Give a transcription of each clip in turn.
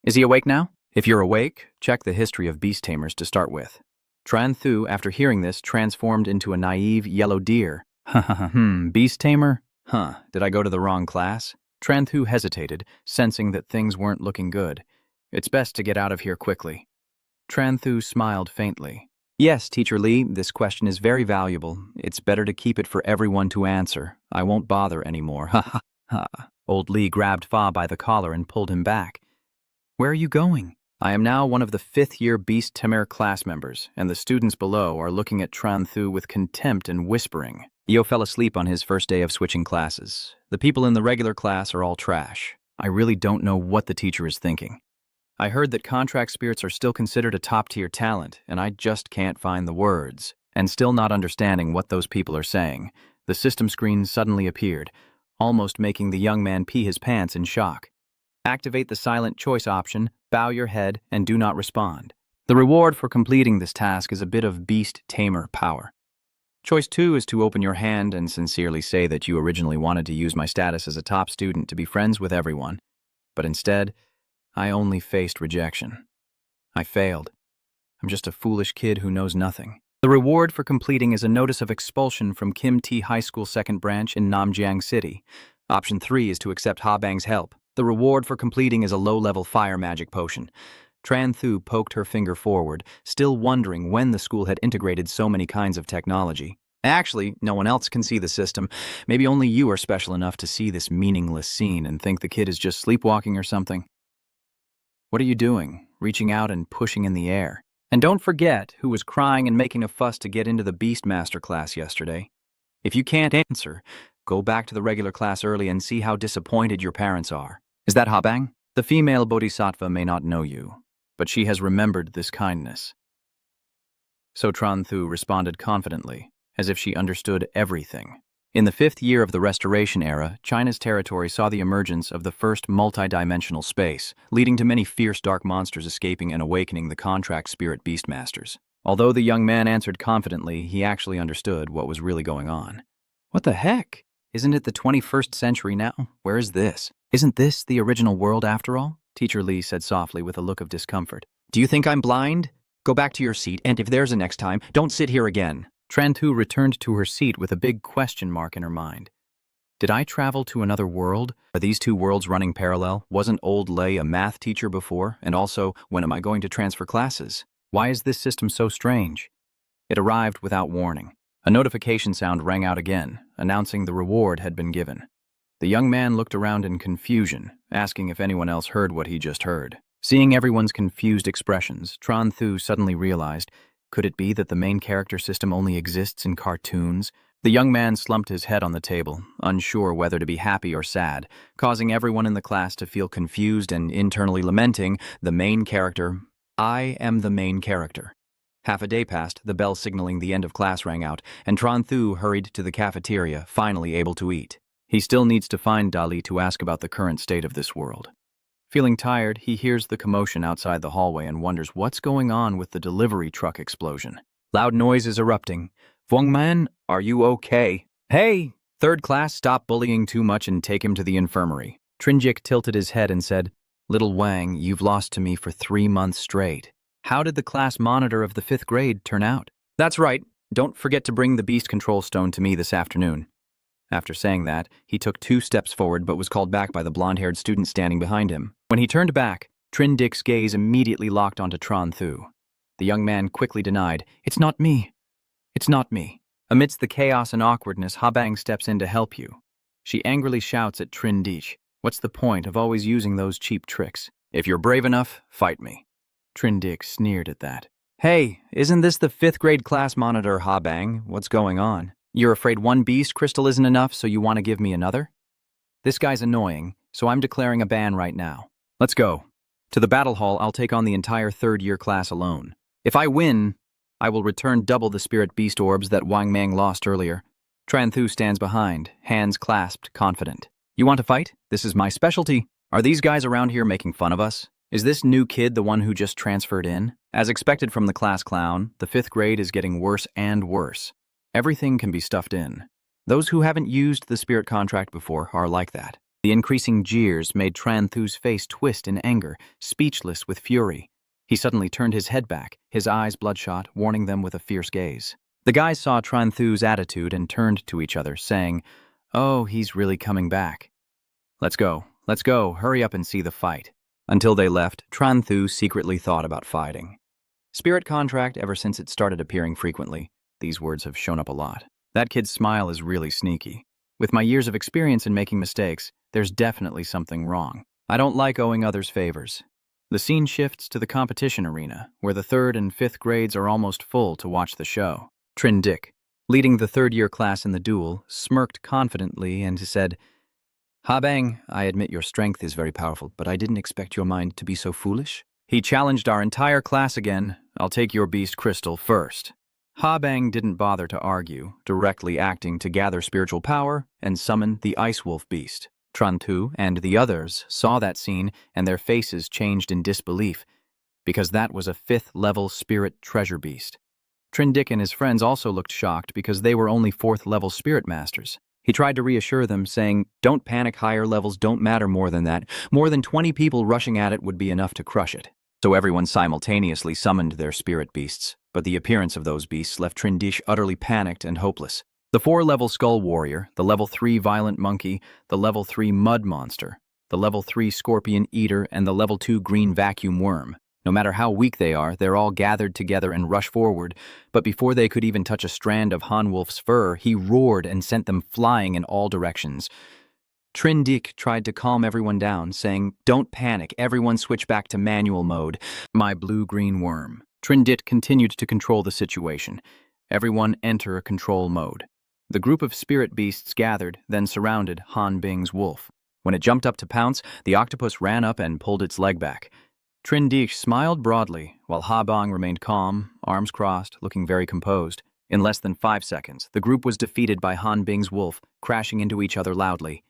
Is he awake now? If you're awake, check the history of beast tamers to start with. Tran Thu, after hearing this, transformed into a naive yellow deer. Beast tamer? Did I go to the wrong class? Tran Thu hesitated, sensing that things weren't looking good. It's best to get out of here quickly. Tran Thu smiled faintly. Yes, Teacher Lee, this question is very valuable. It's better to keep it for everyone to answer. I won't bother anymore. Old Lee grabbed Fa by the collar and pulled him back. Where are you going? I am now one of the fifth-year Beast Tamer class members, and the students below are looking at Tran Thu with contempt and whispering. Yo fell asleep on his first day of switching classes. The people in the regular class are all trash. I really don't know what the teacher is thinking. I heard that contract spirits are still considered a top-tier talent, and I just can't find the words. And still not understanding what those people are saying, the system screen suddenly appeared, almost making the young man pee his pants in shock. Activate the silent choice option, bow your head, and do not respond. The reward for completing this task is a bit of Beast Tamer power. Choice 2 is to open your hand and sincerely say that you originally wanted to use my status as a top student to be friends with everyone, but instead, I only faced rejection. I failed. I'm just a foolish kid who knows nothing. The reward for completing is a notice of expulsion from Kim T High School Second Branch in Namjiang City. Option 3 is to accept Ha Bang's help. The reward for completing is a low-level fire magic potion. Tran Thu poked her finger forward, still wondering when the school had integrated so many kinds of technology. Actually, no one else can see the system. Maybe only you are special enough to see this meaningless scene and think the kid is just sleepwalking or something. What are you doing? Reaching out and pushing in the air. And don't forget who was crying and making a fuss to get into the Beastmaster class yesterday. If you can't answer, go back to the regular class early and see how disappointed your parents are. Is that Ha Bang? The female bodhisattva may not know you, but she has remembered this kindness. So Tran Thu responded confidently, as if she understood everything. In the 5th year of the Restoration era, China's territory saw the emergence of the first multi-dimensional space, leading to many fierce dark monsters escaping and awakening the contract spirit beastmasters. Although the young man answered confidently, he actually understood what was really going on. What the heck? Isn't it the 21st century now? Where is this? Isn't this the original world after all? Teacher Lee said softly with a look of discomfort. Do you think I'm blind? Go back to your seat, and if there's a next time, don't sit here again. Tran Thu returned to her seat with a big question mark in her mind. Did I travel to another world? Are these two worlds running parallel? Wasn't old Lei a math teacher before? And also, when am I going to transfer classes? Why is this system so strange? It arrived without warning. A notification sound rang out again, announcing the reward had been given. The young man looked around in confusion, asking if anyone else heard what he just heard. Seeing everyone's confused expressions, Tran Thu suddenly realized, could it be that the main character system only exists in cartoons? The young man slumped his head on the table, unsure whether to be happy or sad, causing everyone in the class to feel confused and internally lamenting, the main character. I am the main character. Half a day passed, the bell signaling the end of class rang out, and Tran Thu hurried to the cafeteria, finally able to eat. He still needs to find Dali to ask about the current state of this world. Feeling tired, he hears the commotion outside the hallway and wonders what's going on with the delivery truck explosion. Loud noise is erupting. Wangman, are you okay? Hey! Third class, stop bullying too much and take him to the infirmary. Trinjik tilted his head and said, Little Wang, you've lost to me for 3 months straight. How did the class monitor of the 5th grade turn out? That's right. Don't forget to bring the beast control stone to me this afternoon. After saying that, he took 2 steps forward but was called back by the blonde-haired student standing behind him. When he turned back, Trindik's gaze immediately locked onto Tran Thu. The young man quickly denied, It's not me. It's not me. Amidst the chaos and awkwardness, Ha Bang steps in to help you. She angrily shouts at Trindik, What's the point of always using those cheap tricks? If you're brave enough, fight me. Trindik sneered at that. Hey, isn't this the 5th grade class monitor, Ha Bang? What's going on? You're afraid one beast crystal isn't enough, so you want to give me another? This guy's annoying, so I'm declaring a ban right now. Let's go. To the battle hall, I'll take on the entire 3rd year class alone. If I win, I will return double the spirit beast orbs that Wang Mang lost earlier. Tran Thu stands behind, hands clasped, confident. You want to fight? This is my specialty. Are these guys around here making fun of us? Is this new kid the one who just transferred in? As expected from the class clown, the 5th grade is getting worse and worse. Everything can be stuffed in. Those who haven't used the spirit contract before are like that. The increasing jeers made Tran Thu's face twist in anger, speechless with fury. He suddenly turned his head back, his eyes bloodshot, warning them with a fierce gaze. The guys saw Tran Thu's attitude and turned to each other, saying, "Oh, he's really coming back. Let's go, hurry up and see the fight." Until they left, Tran Thu secretly thought about fighting. Spirit contract, ever since it started appearing frequently. These words have shown up a lot. That kid's smile is really sneaky. With my years of experience in making mistakes, there's definitely something wrong. I don't like owing others favors. The scene shifts to the competition arena, where the 3rd and 5th grades are almost full to watch the show. Trin Dick, leading the 3rd-year class in the duel, smirked confidently and said, "Ha Bang, I admit your strength is very powerful, but I didn't expect your mind to be so foolish." He challenged our entire class again. "I'll take your beast crystal first." Ha Bang didn't bother to argue, directly acting to gather spiritual power and summon the Ice Wolf beast. Tran Thu and the others saw that scene and their faces changed in disbelief, because that was a 5th-level spirit treasure beast. Trin Dick and his friends also looked shocked because they were only 4th-level spirit masters. He tried to reassure them, saying, "Don't panic, higher levels don't matter more than that. More than 20 people rushing at it would be enough to crush it." So everyone simultaneously summoned their spirit beasts, but the appearance of those beasts left Trin Dick utterly panicked and hopeless. The 4-level Skull Warrior, the level 3 Violent Monkey, the level 3 Mud Monster, the level 3 Scorpion Eater, and the level 2 Green Vacuum Worm. No matter how weak they are, they're all gathered together and rush forward, but before they could even touch a strand of Han Wolf's fur, he roared and sent them flying in all directions. Trin Dick tried to calm everyone down, saying, "Don't panic, everyone switch back to manual mode. My blue-green worm." Trin Dick continued to control the situation. Everyone enter control mode. The group of spirit beasts gathered, then surrounded Han Bing's wolf. When it jumped up to pounce, the octopus ran up and pulled its leg back. Trin Dick smiled broadly, while Ha Bang remained calm, arms crossed, looking very composed. In less than 5 seconds, the group was defeated by Han Bing's wolf, crashing into each other loudly.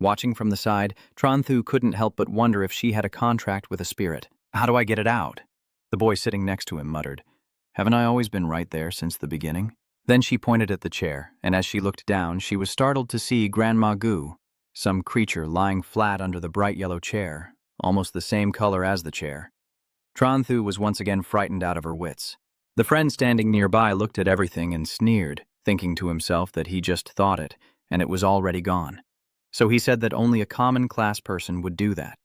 Watching from the side, Tran Thu couldn't help but wonder if she had a contract with a spirit. "How do I get it out?" The boy sitting next to him muttered, "Haven't I always been right there since the beginning?" Then she pointed at the chair, and as she looked down, she was startled to see Grandma Gu, some creature lying flat under the bright yellow chair, almost the same color as the chair. Tran Thu was once again frightened out of her wits. The friend standing nearby looked at everything and sneered, thinking to himself that he just thought it, and it was already gone. So he said that only a common class person would do that.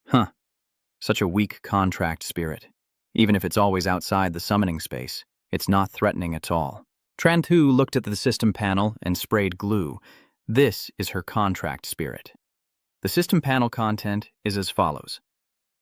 Huh. Such a weak contract spirit. Even if it's always outside the summoning space, it's not threatening at all. Tran Thu looked at the system panel and sprayed glue. This is her contract spirit. The system panel content is as follows.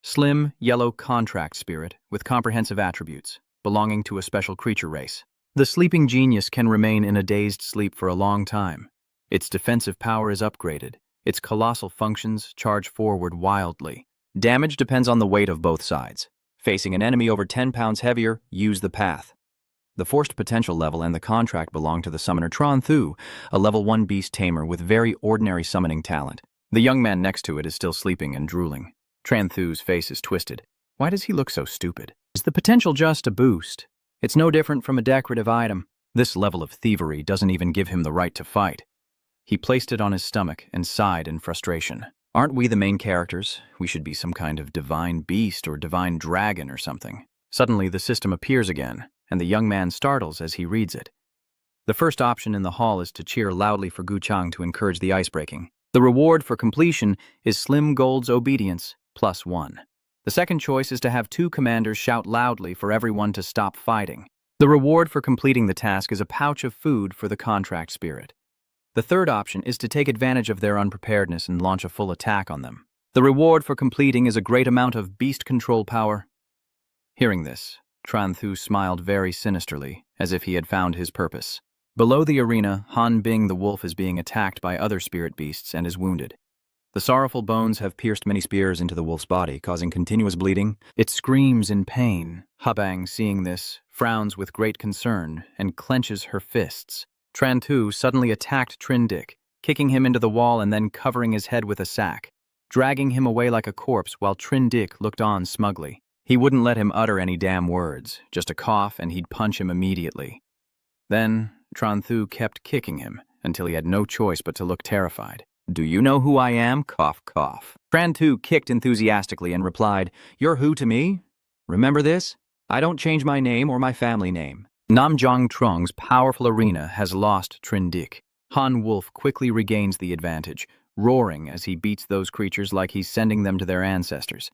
Slim, yellow contract spirit with comprehensive attributes, belonging to a special creature race. The sleeping genius can remain in a dazed sleep for a long time. Its defensive power is upgraded. Its colossal functions charge forward wildly. Damage depends on the weight of both sides. Facing an enemy over 10 pounds heavier, use the path. The forced potential level and the contract belong to the summoner Tran Thu, a level 1 beast tamer with very ordinary summoning talent. The young man next to it is still sleeping and drooling. Tran Thu's face is twisted. Why does he look so stupid? Is the potential just a boost? It's no different from a decorative item. This level of thievery doesn't even give him the right to fight. He placed it on his stomach and sighed in frustration. Aren't we the main characters? We should be some kind of divine beast or divine dragon or something. Suddenly, the system appears again, and the young man startles as he reads it. The first option in the hall is to cheer loudly for Gu Chang to encourage the ice-breaking. The reward for completion is Slim Gold's obedience, +1. The second choice is to have 2 commanders shout loudly for everyone to stop fighting. The reward for completing the task is a pouch of food for the contract spirit. The third option is to take advantage of their unpreparedness and launch a full attack on them. The reward for completing is a great amount of beast control power. Hearing this, Tran Thu smiled very sinisterly, as if he had found his purpose. Below the arena, Han Bing the wolf is being attacked by other spirit beasts and is wounded. The sorrowful bones have pierced many spears into the wolf's body, causing continuous bleeding. It screams in pain. Ha Bang, seeing this, frowns with great concern and clenches her fists. Tran Thu suddenly attacked Trin Dick, kicking him into the wall and then covering his head with a sack, dragging him away like a corpse while Trin Dick looked on smugly. He wouldn't let him utter any damn words, just a cough and he'd punch him immediately. Then, Tran Thu kept kicking him until he had no choice but to look terrified. Do you know who I am? Cough, cough. Tran Tu kicked enthusiastically and replied, You're who to me? Remember this? I don't change my name or my family name. Namjong Trung's powerful arena has lost Trindik. Han Wolf quickly regains the advantage, roaring as he beats those creatures like he's sending them to their ancestors.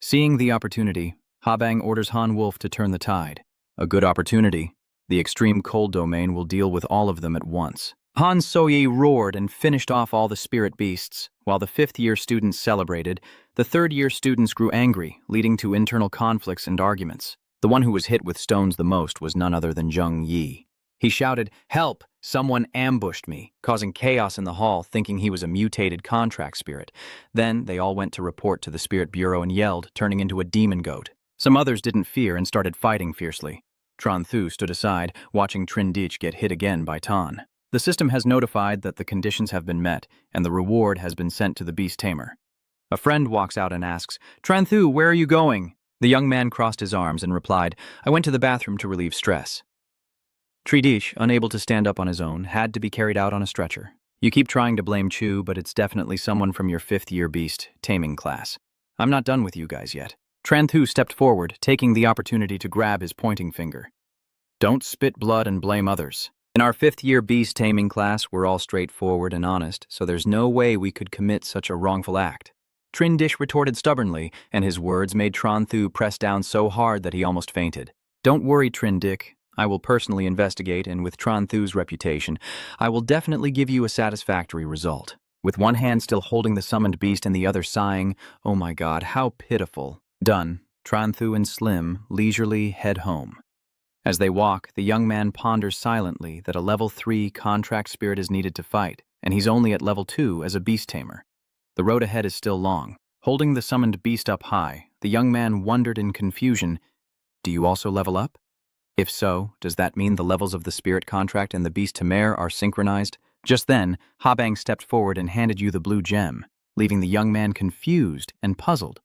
Seeing the opportunity, Habang orders Han Wolf to turn the tide. A good opportunity. The extreme cold domain will deal with all of them at once. Han Soye roared and finished off all the spirit beasts. While the fifth-year students celebrated, the third-year students grew angry, leading to internal conflicts and arguments. The one who was hit with stones the most was none other than Zheng Yi. He shouted, Help! Someone ambushed me, causing chaos in the hall, thinking he was a mutated contract spirit. Then they all went to report to the Spirit Bureau and yelled, turning into a demon goat. Some others didn't fear and started fighting fiercely. Tran Thu stood aside, watching Trindich get hit again by Tan. The system has notified that the conditions have been met, and the reward has been sent to the beast tamer. A friend walks out and asks, Tran Thu, where are you going? The young man crossed his arms and replied, I went to the bathroom to relieve stress. Tridish, unable to stand up on his own, had to be carried out on a stretcher. You keep trying to blame Chu, but it's definitely someone from your fifth-year beast taming class. I'm not done with you guys yet. Tran Thu stepped forward, taking the opportunity to grab his pointing finger. Don't spit blood and blame others. In our fifth-year beast taming class, we're all straightforward and honest, so there's no way we could commit such a wrongful act. Trindish retorted stubbornly, and his words made Tran Thu press down so hard that he almost fainted. Don't worry, Trindick. I will personally investigate, and with Tran Thu's reputation, I will definitely give you a satisfactory result. With one hand still holding the summoned beast and the other sighing, oh my god, how pitiful. Done. Tran Thu and Slim leisurely head home. As they walk, the young man ponders silently that a level 3 contract spirit is needed to fight, and he's only at level 2 as a beast tamer. The road ahead is still long. Holding the summoned beast up high, the young man wondered in confusion, do you also level up? If so, does that mean the levels of the spirit contract and the beast Tamer are synchronized? Just then, Habang stepped forward and handed you the blue gem, leaving the young man confused and puzzled.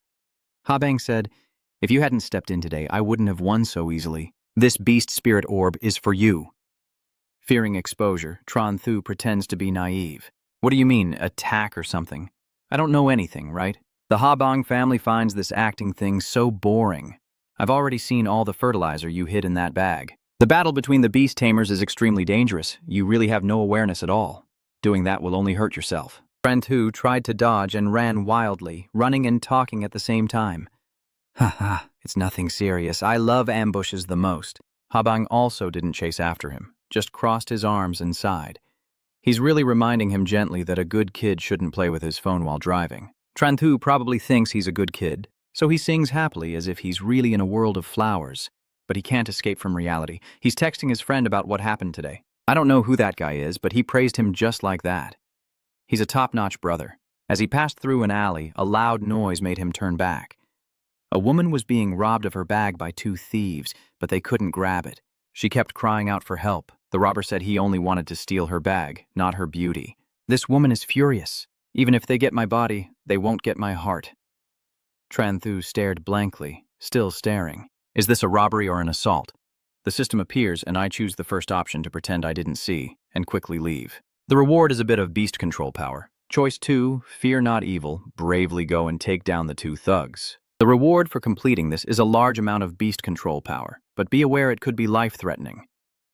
Habang said, If you hadn't stepped in today, I wouldn't have won so easily. This beast spirit orb is for you. Fearing exposure, Tran Thu pretends to be naive. What do you mean, attack or something? I don't know anything, right? The Habang family finds this acting thing so boring. I've already seen all the fertilizer you hid in that bag. The battle between the beast tamers is extremely dangerous. You really have no awareness at all. Doing that will only hurt yourself. Tran Thu tried to dodge and ran wildly, running and talking at the same time. Haha, it's nothing serious. I love ambushes the most. Habang also didn't chase after him, just crossed his arms and sighed. He's really reminding him gently that a good kid shouldn't play with his phone while driving. Tran Thu probably thinks he's a good kid, so he sings happily as if he's really in a world of flowers. But he can't escape from reality. He's texting his friend about what happened today. I don't know who that guy is, but he praised him just like that. He's a top-notch brother. As he passed through an alley, a loud noise made him turn back. A woman was being robbed of her bag by 2 thieves, but they couldn't grab it. She kept crying out for help. The robber said he only wanted to steal her bag, not her beauty. This woman is furious. Even if they get my body, they won't get my heart. Tran Thu stared blankly, still staring. Is this a robbery or an assault? The system appears, and I choose the first option to pretend I didn't see, and quickly leave. The reward is a bit of beast control power. Choice 2, fear not evil, bravely go and take down the 2 thugs. The reward for completing this is a large amount of beast control power, but be aware it could be life-threatening.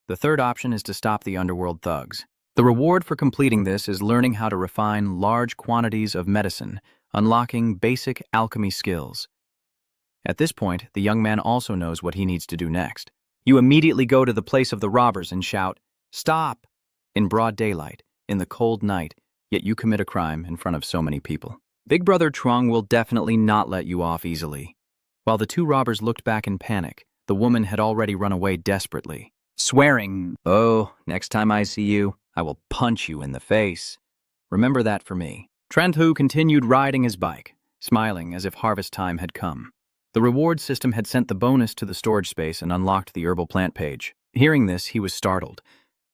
The third option is to stop the underworld thugs. The reward for completing this is learning how to refine large quantities of medicine, unlocking basic alchemy skills. At this point, the young man also knows what he needs to do next. You immediately go to the place of the robbers and shout, "Stop!" in broad daylight, in the cold night, yet you commit a crime in front of so many people. Big Brother Trung will definitely not let you off easily. While the 2 robbers looked back in panic, the woman had already run away desperately, swearing, "Oh, next time I see you, I will punch you in the face. Remember that for me." Tran Thu continued riding his bike, smiling as if harvest time had come. The reward system had sent the bonus to the storage space and unlocked the herbal plant page. Hearing this, he was startled.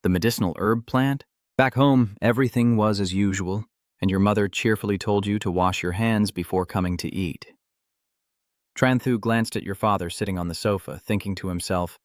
The medicinal herb plant? Back home, everything was as usual, and your mother cheerfully told you to wash your hands before coming to eat. Tran Thu glanced at your father sitting on the sofa, thinking to himself,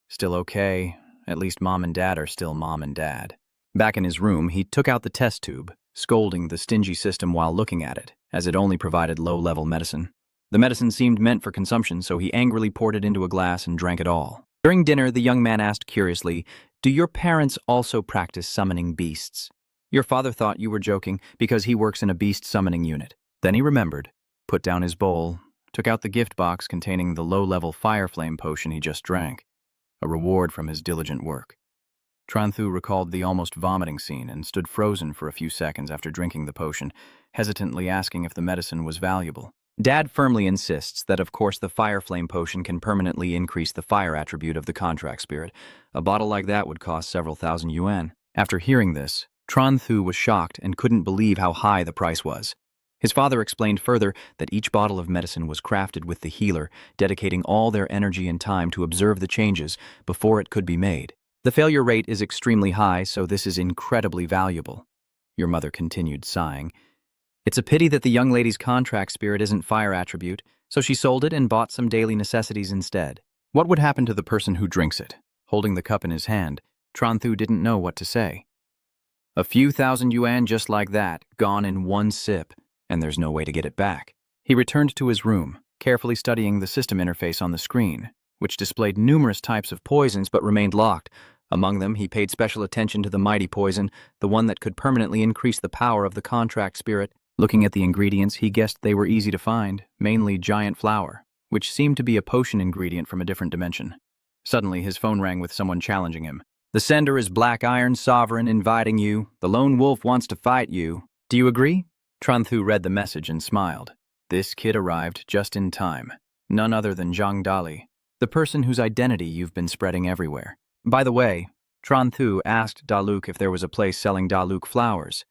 "Still okay. At least Mom and Dad are still Mom and Dad." Back in his room, he took out the test tube, scolding the stingy system while looking at it, as it only provided low-level medicine. The medicine seemed meant for consumption, so he angrily poured it into a glass and drank it all. During dinner, the young man asked curiously, "Do your parents also practice summoning beasts?" Your father thought you were joking because he works in a beast summoning unit. Then he remembered, put down his bowl, took out the gift box containing the low-level fire flame potion he just drank, a reward from his diligent work. Tranthu recalled the almost vomiting scene and stood frozen for a few seconds after drinking the potion, hesitantly asking if the medicine was valuable. Dad firmly insists that of course the fire flame potion can permanently increase the fire attribute of the contract spirit. A bottle like that would cost several thousand yuan. After hearing this, Tranthu was shocked and couldn't believe how high the price was. His father explained further that each bottle of medicine was crafted with the healer, dedicating all their energy and time to observe the changes before it could be made. The failure rate is extremely high, so this is incredibly valuable. Your mother continued, sighing. It's a pity that the young lady's contract spirit isn't fire attribute, so she sold it and bought some daily necessities instead. What would happen to the person who drinks it? Holding the cup in his hand, Tranthu didn't know what to say. A few thousand yuan just like that, gone in one sip, and there's no way to get it back. He returned to his room, carefully studying the system interface on the screen, which displayed numerous types of poisons but remained locked. Among them, he paid special attention to the mighty poison, the one that could permanently increase the power of the contract spirit. Looking at the ingredients, he guessed they were easy to find, mainly giant flower, which seemed to be a potion ingredient from a different dimension. Suddenly, his phone rang with someone challenging him. "The sender is Black Iron Sovereign inviting you. The lone wolf wants to fight you. Do you agree?" Tranthu read the message and smiled. This kid arrived just in time. None other than Zhang Dali, the person whose identity you've been spreading everywhere. By the way, Tranthu asked Daluk if there was a place selling Daluk flowers.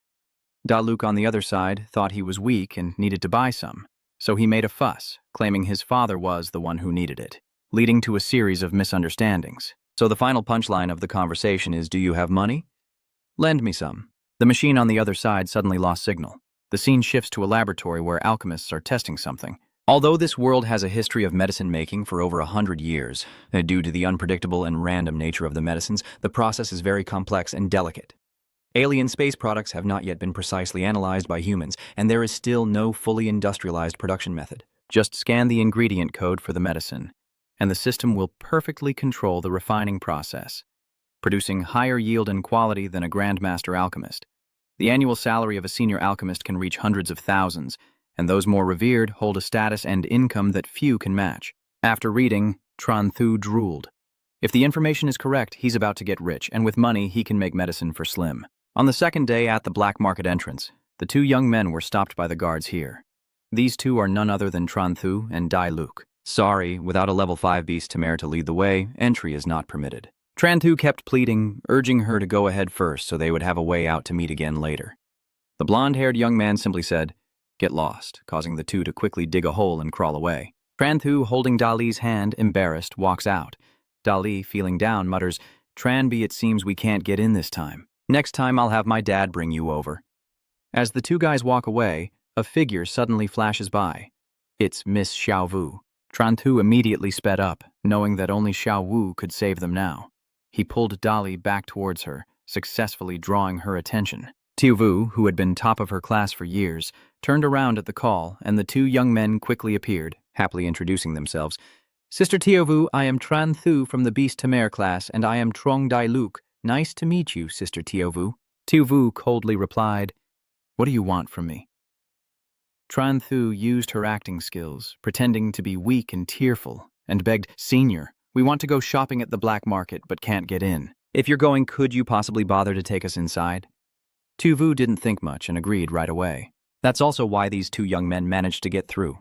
Daluk, on the other side, thought he was weak and needed to buy some, so he made a fuss, claiming his father was the one who needed it, leading to a series of misunderstandings. So the final punchline of the conversation is, "Do you have money? Lend me some." The machine on the other side suddenly lost signal. The scene shifts to a laboratory where alchemists are testing something. Although this world has a history of medicine making for over 100 years, due to the unpredictable and random nature of the medicines, the process is very complex and delicate. Alien space products have not yet been precisely analyzed by humans, and there is still no fully industrialized production method. Just scan the ingredient code for the medicine, and the system will perfectly control the refining process, producing higher yield and quality than a grandmaster alchemist. The annual salary of a senior alchemist can reach hundreds of thousands, and those more revered hold a status and income that few can match. After reading, Tranthu drooled. If the information is correct, he's about to get rich, and with money, he can make medicine for slim. On the second day at the black market entrance, the two young men were stopped by the guards here. These two are none other than Tranthu and Daluk. Sorry, without a level 5 beast Tamer to lead the way, entry is not permitted. Tranthu kept pleading, urging her to go ahead first so they would have a way out to meet again later. The blonde-haired young man simply said, "Get lost," causing the two to quickly dig a hole and crawl away. Tranthu, holding Dali's hand, embarrassed, walks out. Dali, feeling down, mutters, "Tranby, it seems we can't get in this time. Next time I'll have my dad bring you over." As the two guys walk away, a figure suddenly flashes by. It's Miss Xiaowu. Tranthu immediately sped up, knowing that only Xiaowu could save them now. He pulled Dali back towards her, successfully drawing her attention. Tiavu, who had been top of her class for years, turned around at the call, and the two young men quickly appeared, happily introducing themselves. "Sister Tiavu, I am Tranthu from the Beast Tamer class, and I am Trong Daluk. Nice to meet you, Sister Tiavu." Tiavu coldly replied, "What do you want from me?" Tranthu used her acting skills, pretending to be weak and tearful, and begged, "Senior, we want to go shopping at the black market, but can't get in. If you're going, could you possibly bother to take us inside?" Tiavu didn't think much and agreed right away. That's also why these two young men managed to get through.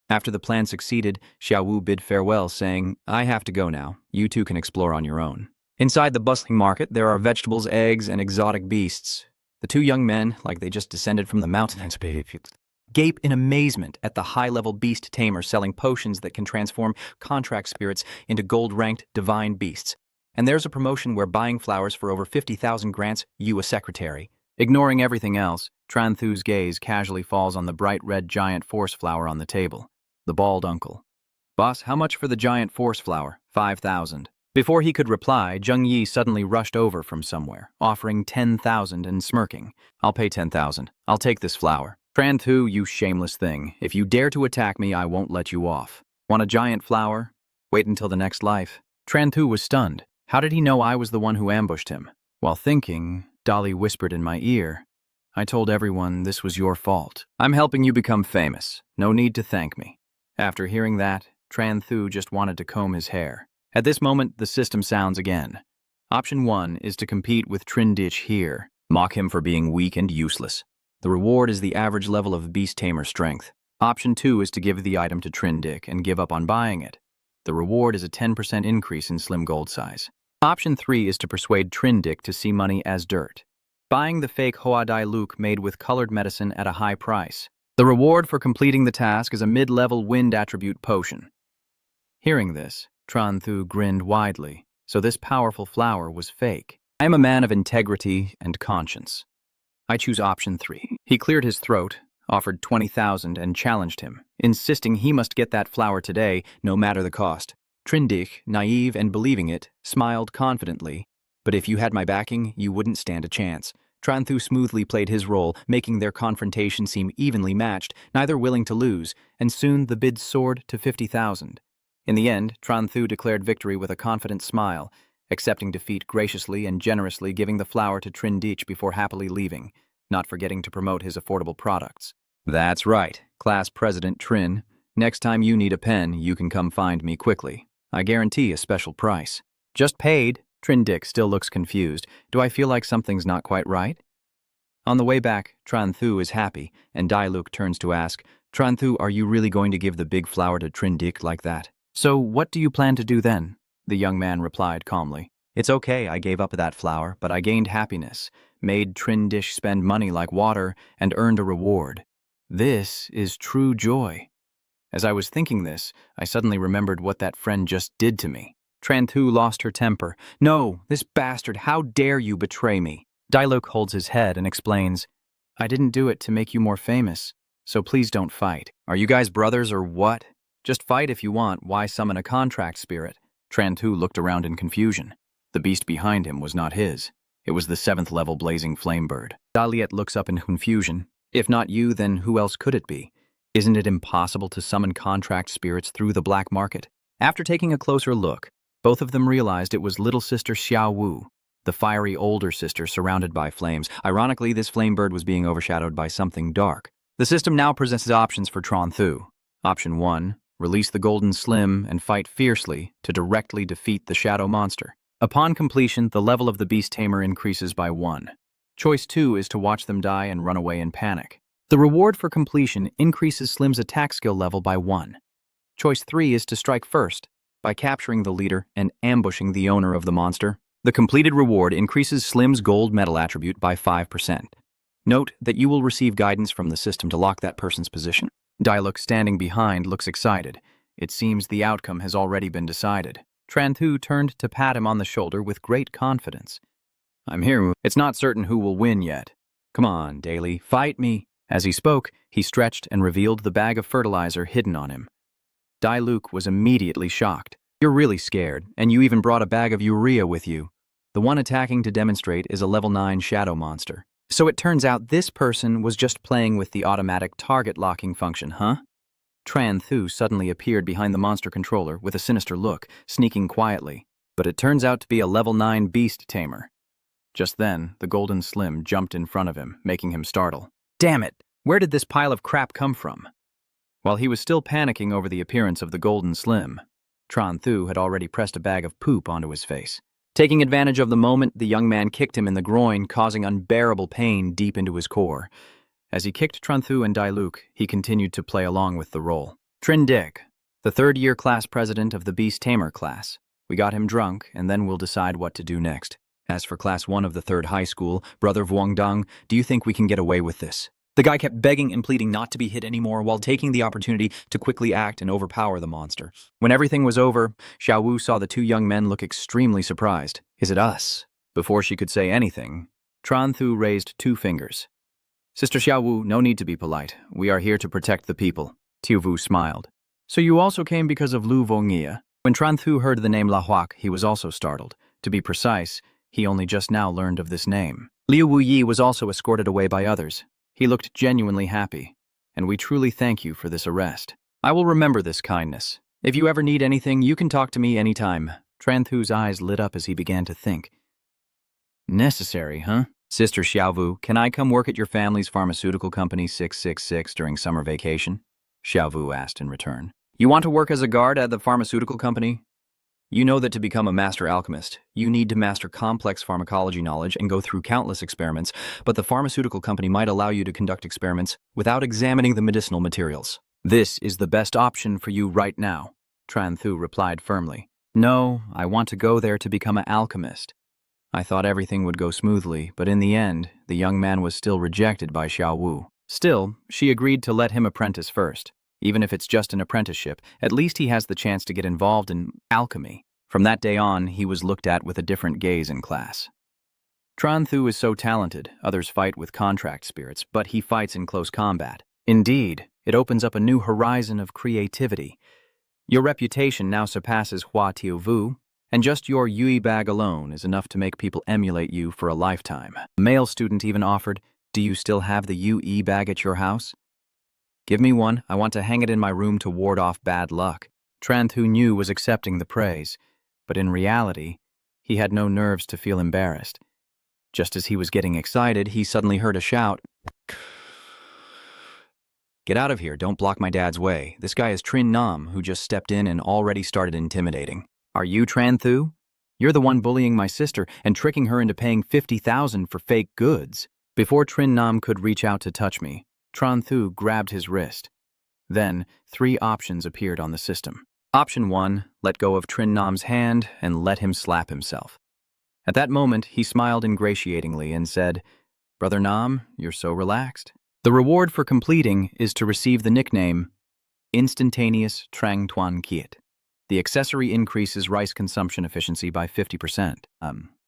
After the plan succeeded, Xiaowu bid farewell, saying, "I have to go now. You two can explore on your own." Inside the bustling market, there are vegetables, eggs, and exotic beasts. The two young men, like they just descended from the mountains, gape in amazement at the high-level beast tamer selling potions that can transform contract spirits into gold-ranked divine beasts. And there's a promotion where buying flowers for over 50,000 grants you a secretary. Ignoring everything else, Tranthu's gaze casually falls on the bright red giant force flower on the table. The bald uncle. "Boss, how much for the giant force flower?" 5,000. Before he could reply, Zheng Yi suddenly rushed over from somewhere, offering 10,000 and smirking. I'll pay 10,000. I'll take this flower. Tran Thu, you shameless thing. If you dare to attack me, I won't let you off. Want a giant flower? Wait until the next life. Tran Thu was stunned. How did he know I was the one who ambushed him? While thinking, Dolly whispered in my ear, I told everyone this was your fault. I'm helping you become famous. No need to thank me. After hearing that, Tran Thu just wanted to comb his hair. At this moment, the system sounds again. Option 1 is to compete with Trindich here. Mock him for being weak and useless. The reward is the average level of Beast Tamer strength. Option 2 is to give the item to Trindic and give up on buying it. The reward is a 10% increase in slim gold size. Option 3 is to persuade Trindic to see money as dirt. Buying the fake Hoa Dai Luke made with colored medicine at a high price. The reward for completing the task is a mid-level wind attribute potion. Hearing this, Tran Thu grinned widely, so this powerful flower was fake. I am a man of integrity and conscience. I choose option 3. He cleared his throat, offered 20,000 and challenged him, insisting he must get that flower today, no matter the cost. Trindic, naive and believing it, smiled confidently. But if you had my backing, you wouldn't stand a chance. Tran Thu smoothly played his role, making their confrontation seem evenly matched, neither willing to lose, and soon the bid soared to 50,000. In the end, Tran Thu declared victory with a confident smile, accepting defeat graciously and generously giving the flower to Trindich before happily leaving, not forgetting to promote his affordable products. That's right, Class President Trin. Next time you need a pen, you can come find me quickly. I guarantee a special price. Just paid. Trindic still looks confused. Do I feel like something's not quite right? On the way back, Tran Thu is happy, and Dailuk turns to ask, Tran Thu, are you really going to give the big flower to Trindic like that? So what do you plan to do then? The young man replied calmly. It's okay, I gave up that flower, but I gained happiness, made Trindic spend money like water, and earned a reward. This is true joy. As I was thinking this, I suddenly remembered what that friend just did to me. Tran Thu lost her temper. No, this bastard, how dare you betray me? Dailuk holds his head and explains, I didn't do it to make you more famous, so please don't fight. Are you guys brothers or what? Just fight if you want, why summon a contract spirit? Tran Thu looked around in confusion. The beast behind him was not his. It was the 7th level blazing flame bird. Daliet looks up in confusion. If not you, then who else could it be? Isn't it impossible to summon contract spirits through the black market? After taking a closer look, both of them realized it was little sister Xiao Wu, the fiery older sister surrounded by flames. Ironically, this flame bird was being overshadowed by something dark. The system now presents options for Tran Thu. Option 1. Release the Golden Slim and fight fiercely to directly defeat the shadow monster. Upon completion, the level of the Beast Tamer increases by 1. Choice 2 is to watch them die and run away in panic. The reward for completion increases Slim's attack skill level by 1. Choice 3 is to strike first, by capturing the leader and ambushing the owner of the monster. The completed reward increases Slim's gold medal attribute by 5%. Note that you will receive guidance from the system to lock that person's position. Dailuk, standing behind, looks excited. It seems the outcome has already been decided. Tran Thu turned to pat him on the shoulder with great confidence. I'm here. It's not certain who will win yet. Come on, Daly, fight me. As he spoke, he stretched and revealed the bag of fertilizer hidden on him. Dailuk was immediately shocked. You're really scared, and you even brought a bag of urea with you. The one attacking to demonstrate is a level 9 shadow monster. So it turns out this person was just playing with the automatic target locking function, huh? Tran Thu suddenly appeared behind the monster controller with a sinister look, sneaking quietly. But it turns out to be a level 9 beast tamer. Just then, the Golden Slim jumped in front of him, making him startle. Damn it! Where did this pile of crap come from? While he was still panicking over the appearance of the Golden Slim, Tran Thu had already pressed a bag of poop onto his face. Taking advantage of the moment, the young man kicked him in the groin, causing unbearable pain deep into his core. As he kicked Tran Thu and Dailuk, he continued to play along with the role. Trindic, the 3rd-year class president of the Beast Tamer class. We got him drunk, and then we'll decide what to do next. As for Class 1 of the 3rd High School, Brother Vuongdong, do you think we can get away with this? The guy kept begging and pleading not to be hit anymore while taking the opportunity to quickly act and overpower the monster. When everything was over, Xiao Wu saw the 2 young men look extremely surprised. Is it us? Before she could say anything, Tran Thu raised 2 fingers. Sister Xiao Wu, no need to be polite. We are here to protect the people. Tiu Wu smiled. So you also came because of Lu Vongia? When Tran Thu heard the name La Huac, he was also startled. To be precise, he only just now learned of this name. Liu Wuyi was also escorted away by others. He looked genuinely happy. And we truly thank you for this arrest. I will remember this kindness. If you ever need anything, you can talk to me anytime. Tran Thu's eyes lit up as he began to think. Necessary, huh? Sister Xiaovu, can I come work at your family's pharmaceutical company 666 during summer vacation? Xiaovu asked in return. You want to work as a guard at the pharmaceutical company? You know that to become a master alchemist, you need to master complex pharmacology knowledge and go through countless experiments, but the pharmaceutical company might allow you to conduct experiments without examining the medicinal materials. This is the best option for you right now, Tran Thu replied firmly. No, I want to go there to become an alchemist. I thought everything would go smoothly, but in the end, the young man was still rejected by Xiao Wu. Still, she agreed to let him apprentice first. Even if it's just an apprenticeship, at least he has the chance to get involved in alchemy. From that day on, he was looked at with a different gaze in class. Tran Thu is so talented, others fight with contract spirits, but he fights in close combat. Indeed, it opens up a new horizon of creativity. Your reputation now surpasses Hua Tiuvu, and just your Yui bag alone is enough to make people emulate you for a lifetime. A male student even offered, "Do you still have the Yui bag at your house? Give me one, I want to hang it in my room to ward off bad luck." Tran Thu knew was accepting the praise, but in reality, he had no nerves to feel embarrassed. Just as he was getting excited, he suddenly heard a shout. Get out of here, don't block my dad's way. This guy is Trin Nam, who just stepped in and already started intimidating. Are you Tran Thu? You're the one bullying my sister and tricking her into paying 50,000 for fake goods. Before Trin Nam could reach out to touch me, Tran Thu grabbed his wrist. Then, 3 options appeared on the system. Option 1, let go of Trin Nam's hand and let him slap himself. At that moment, he smiled ingratiatingly and said, Brother Nam, you're so relaxed. The reward for completing is to receive the nickname Instantaneous Trang Tuan Kiet. The accessory increases rice consumption efficiency by 50%.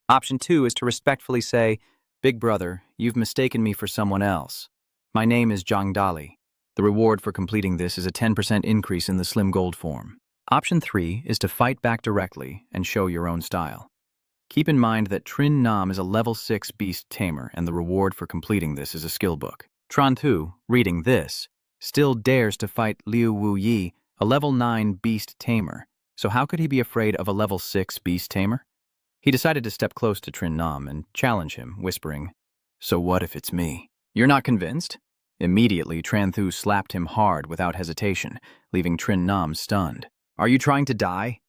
Option 2 is to respectfully say, Big brother, you've mistaken me for someone else. My name is Zhang Dali. The reward for completing this is a 10% increase in the slim gold form. Option 3 is to fight back directly and show your own style. Keep in mind that Trin Nam is a level 6 beast tamer, and the reward for completing this is a skill book. Tran Thu, reading this, still dares to fight Liu Wuyi, a level 9 beast tamer. So how could he be afraid of a level 6 beast tamer? He decided to step close to Trin Nam and challenge him, whispering, So what if it's me? You're not convinced? Immediately, Tran Thu slapped him hard without hesitation, leaving Trin Nam stunned. Are you trying to die?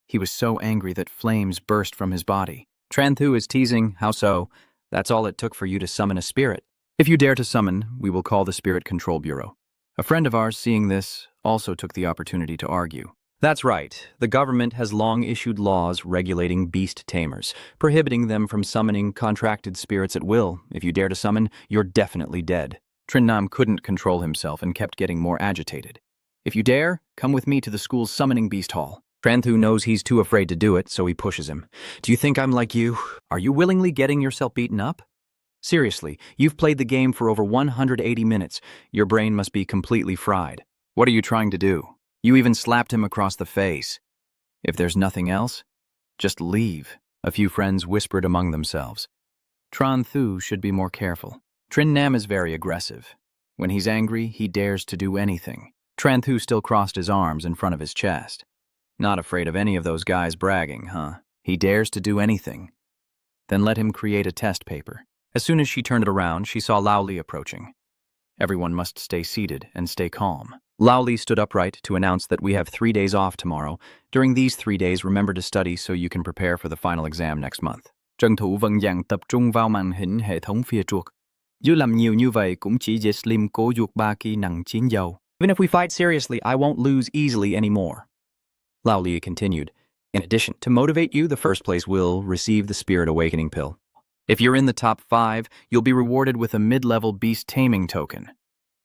He was so angry that flames burst from his body. Tran Thu is teasing, how so? That's all it took for you to summon a spirit. If you dare to summon, we will call the Spirit Control Bureau. A friend of ours, seeing this, also took the opportunity to argue. That's right. The government has long issued laws regulating beast tamers, prohibiting them from summoning contracted spirits at will. If you dare to summon, you're definitely dead. Trin Nam couldn't control himself and kept getting more agitated. If you dare, come with me to the school's summoning beast hall. Tran Thu knows he's too afraid to do it, so he pushes him. Do you think I'm like you? Are you willingly getting yourself beaten up? Seriously, you've played the game for over 180 minutes. Your brain must be completely fried. What are you trying to do? You even slapped him across the face. If there's nothing else, just leave, a few friends whispered among themselves. Tran Thu should be more careful. Trin Nam is very aggressive. When he's angry, he dares to do anything. Tran Thu still crossed his arms in front of his chest. Not afraid of any of those guys bragging, huh? He dares to do anything. Then let him create a test paper. As soon as she turned it around, she saw Lao Li approaching. Everyone must stay seated and stay calm. Lao Li stood upright to announce that we have 3 days off tomorrow. During these 3 days, remember to study so you can prepare for the final exam next month. Trân thủ vâng dạng tập trung vào màn hình hệ thống phía trước. Dù làm nhiều như vậy cũng chỉ dễ slim cố dục ba kỹ năng chiến đấu. Even if we fight seriously, I won't lose easily anymore. Lao Li continued. In addition, to motivate you, the first place will receive the Spirit Awakening Pill. If you're in the top 5, you'll be rewarded with a mid-level beast taming token.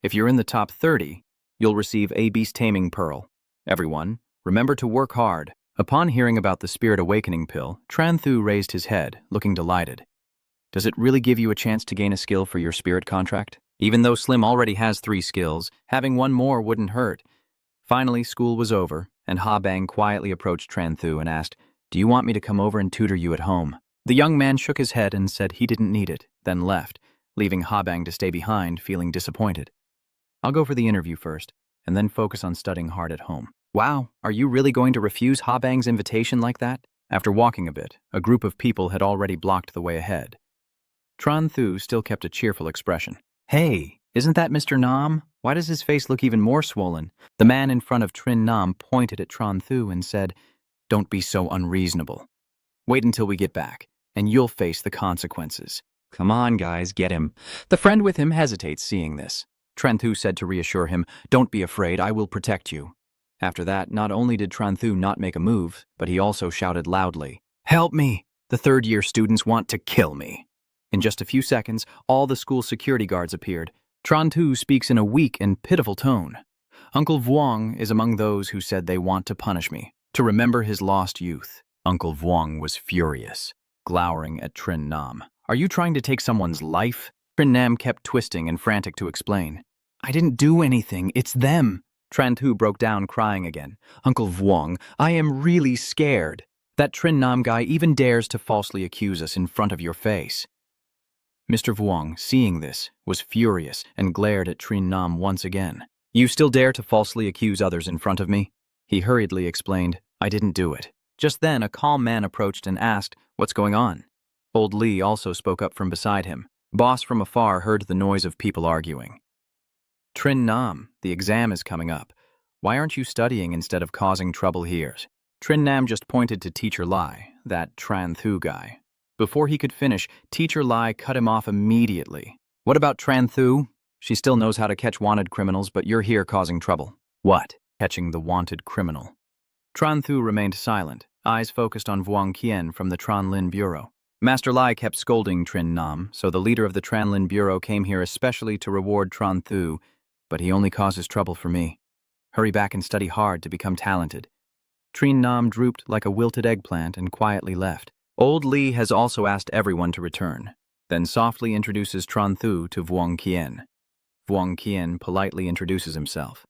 If you're in the top 30, you'll receive a beast taming pearl. Everyone, remember to work hard. Upon hearing about the Spirit Awakening Pill, Tran Thu raised his head, looking delighted. Does it really give you a chance to gain a skill for your spirit contract? Even though Slim already has 3 skills, having one more wouldn't hurt. Finally, school was over, and Ha Bang quietly approached Tran Thu and asked, "Do you want me to come over and tutor you at home?" The young man shook his head and said he didn't need it, then left, leaving Ha Bang to stay behind, feeling disappointed. "I'll go for the interview first, and then focus on studying hard at home." "Wow, are you really going to refuse Ha Bang's invitation like that?" After walking a bit, a group of people had already blocked the way ahead. Tran Thu still kept a cheerful expression. "Hey, isn't that Mr. Nam? Why does his face look even more swollen?" The man in front of Trin Nam pointed at Tran Thu and said, "Don't be so unreasonable. Wait until we get back, and you'll face the consequences." "Come on, guys, get him." The friend with him hesitates seeing this. Tran Thu said to reassure him, "Don't be afraid, I will protect you." After that, not only did Tran Thu not make a move, but he also shouted loudly, "Help me! The third-year students want to kill me." In just a few seconds, all the school security guards appeared. Tran Thu speaks in a weak and pitiful tone. "Uncle Vuong is among those who said they want to punish me, to remember his lost youth." Uncle Vuong was furious, glowering at Trin Nam. "Are you trying to take someone's life?" Trin Nam kept twisting and frantic to explain. "I didn't do anything, it's them." Tran Thu broke down crying again. "Uncle Vuong, I am really scared. That Trin Nam guy even dares to falsely accuse us in front of your face." Mr. Vuong, seeing this, was furious and glared at Trin Nam once again. "You still dare to falsely accuse others in front of me?" He hurriedly explained, "I didn't do it." Just then, a calm man approached and asked, "What's going on?" Old Lee also spoke up from beside him. Boss from afar heard the noise of people arguing. "Trin Nam, the exam is coming up. Why aren't you studying instead of causing trouble here?" Trin Nam just pointed to Teacher Lai, that Tran Thu guy. Before he could finish, Teacher Lai cut him off immediately. "What about Tran Thu? She still knows how to catch wanted criminals, but you're here causing trouble." "What?" "Catching the wanted criminal." Tran Thu remained silent, eyes focused on Vuong Kien from the Tran Lin Bureau. Master Lai kept scolding Trin Nam, so the leader of the Tran Lin Bureau came here especially to reward Tran Thu, but he only causes trouble for me. Hurry back and study hard to become talented. Trin Nam drooped like a wilted eggplant and quietly left. Old Lee has also asked everyone to return, then softly introduces Tran Thu to Vuong Kien. Vuong Kien politely introduces himself.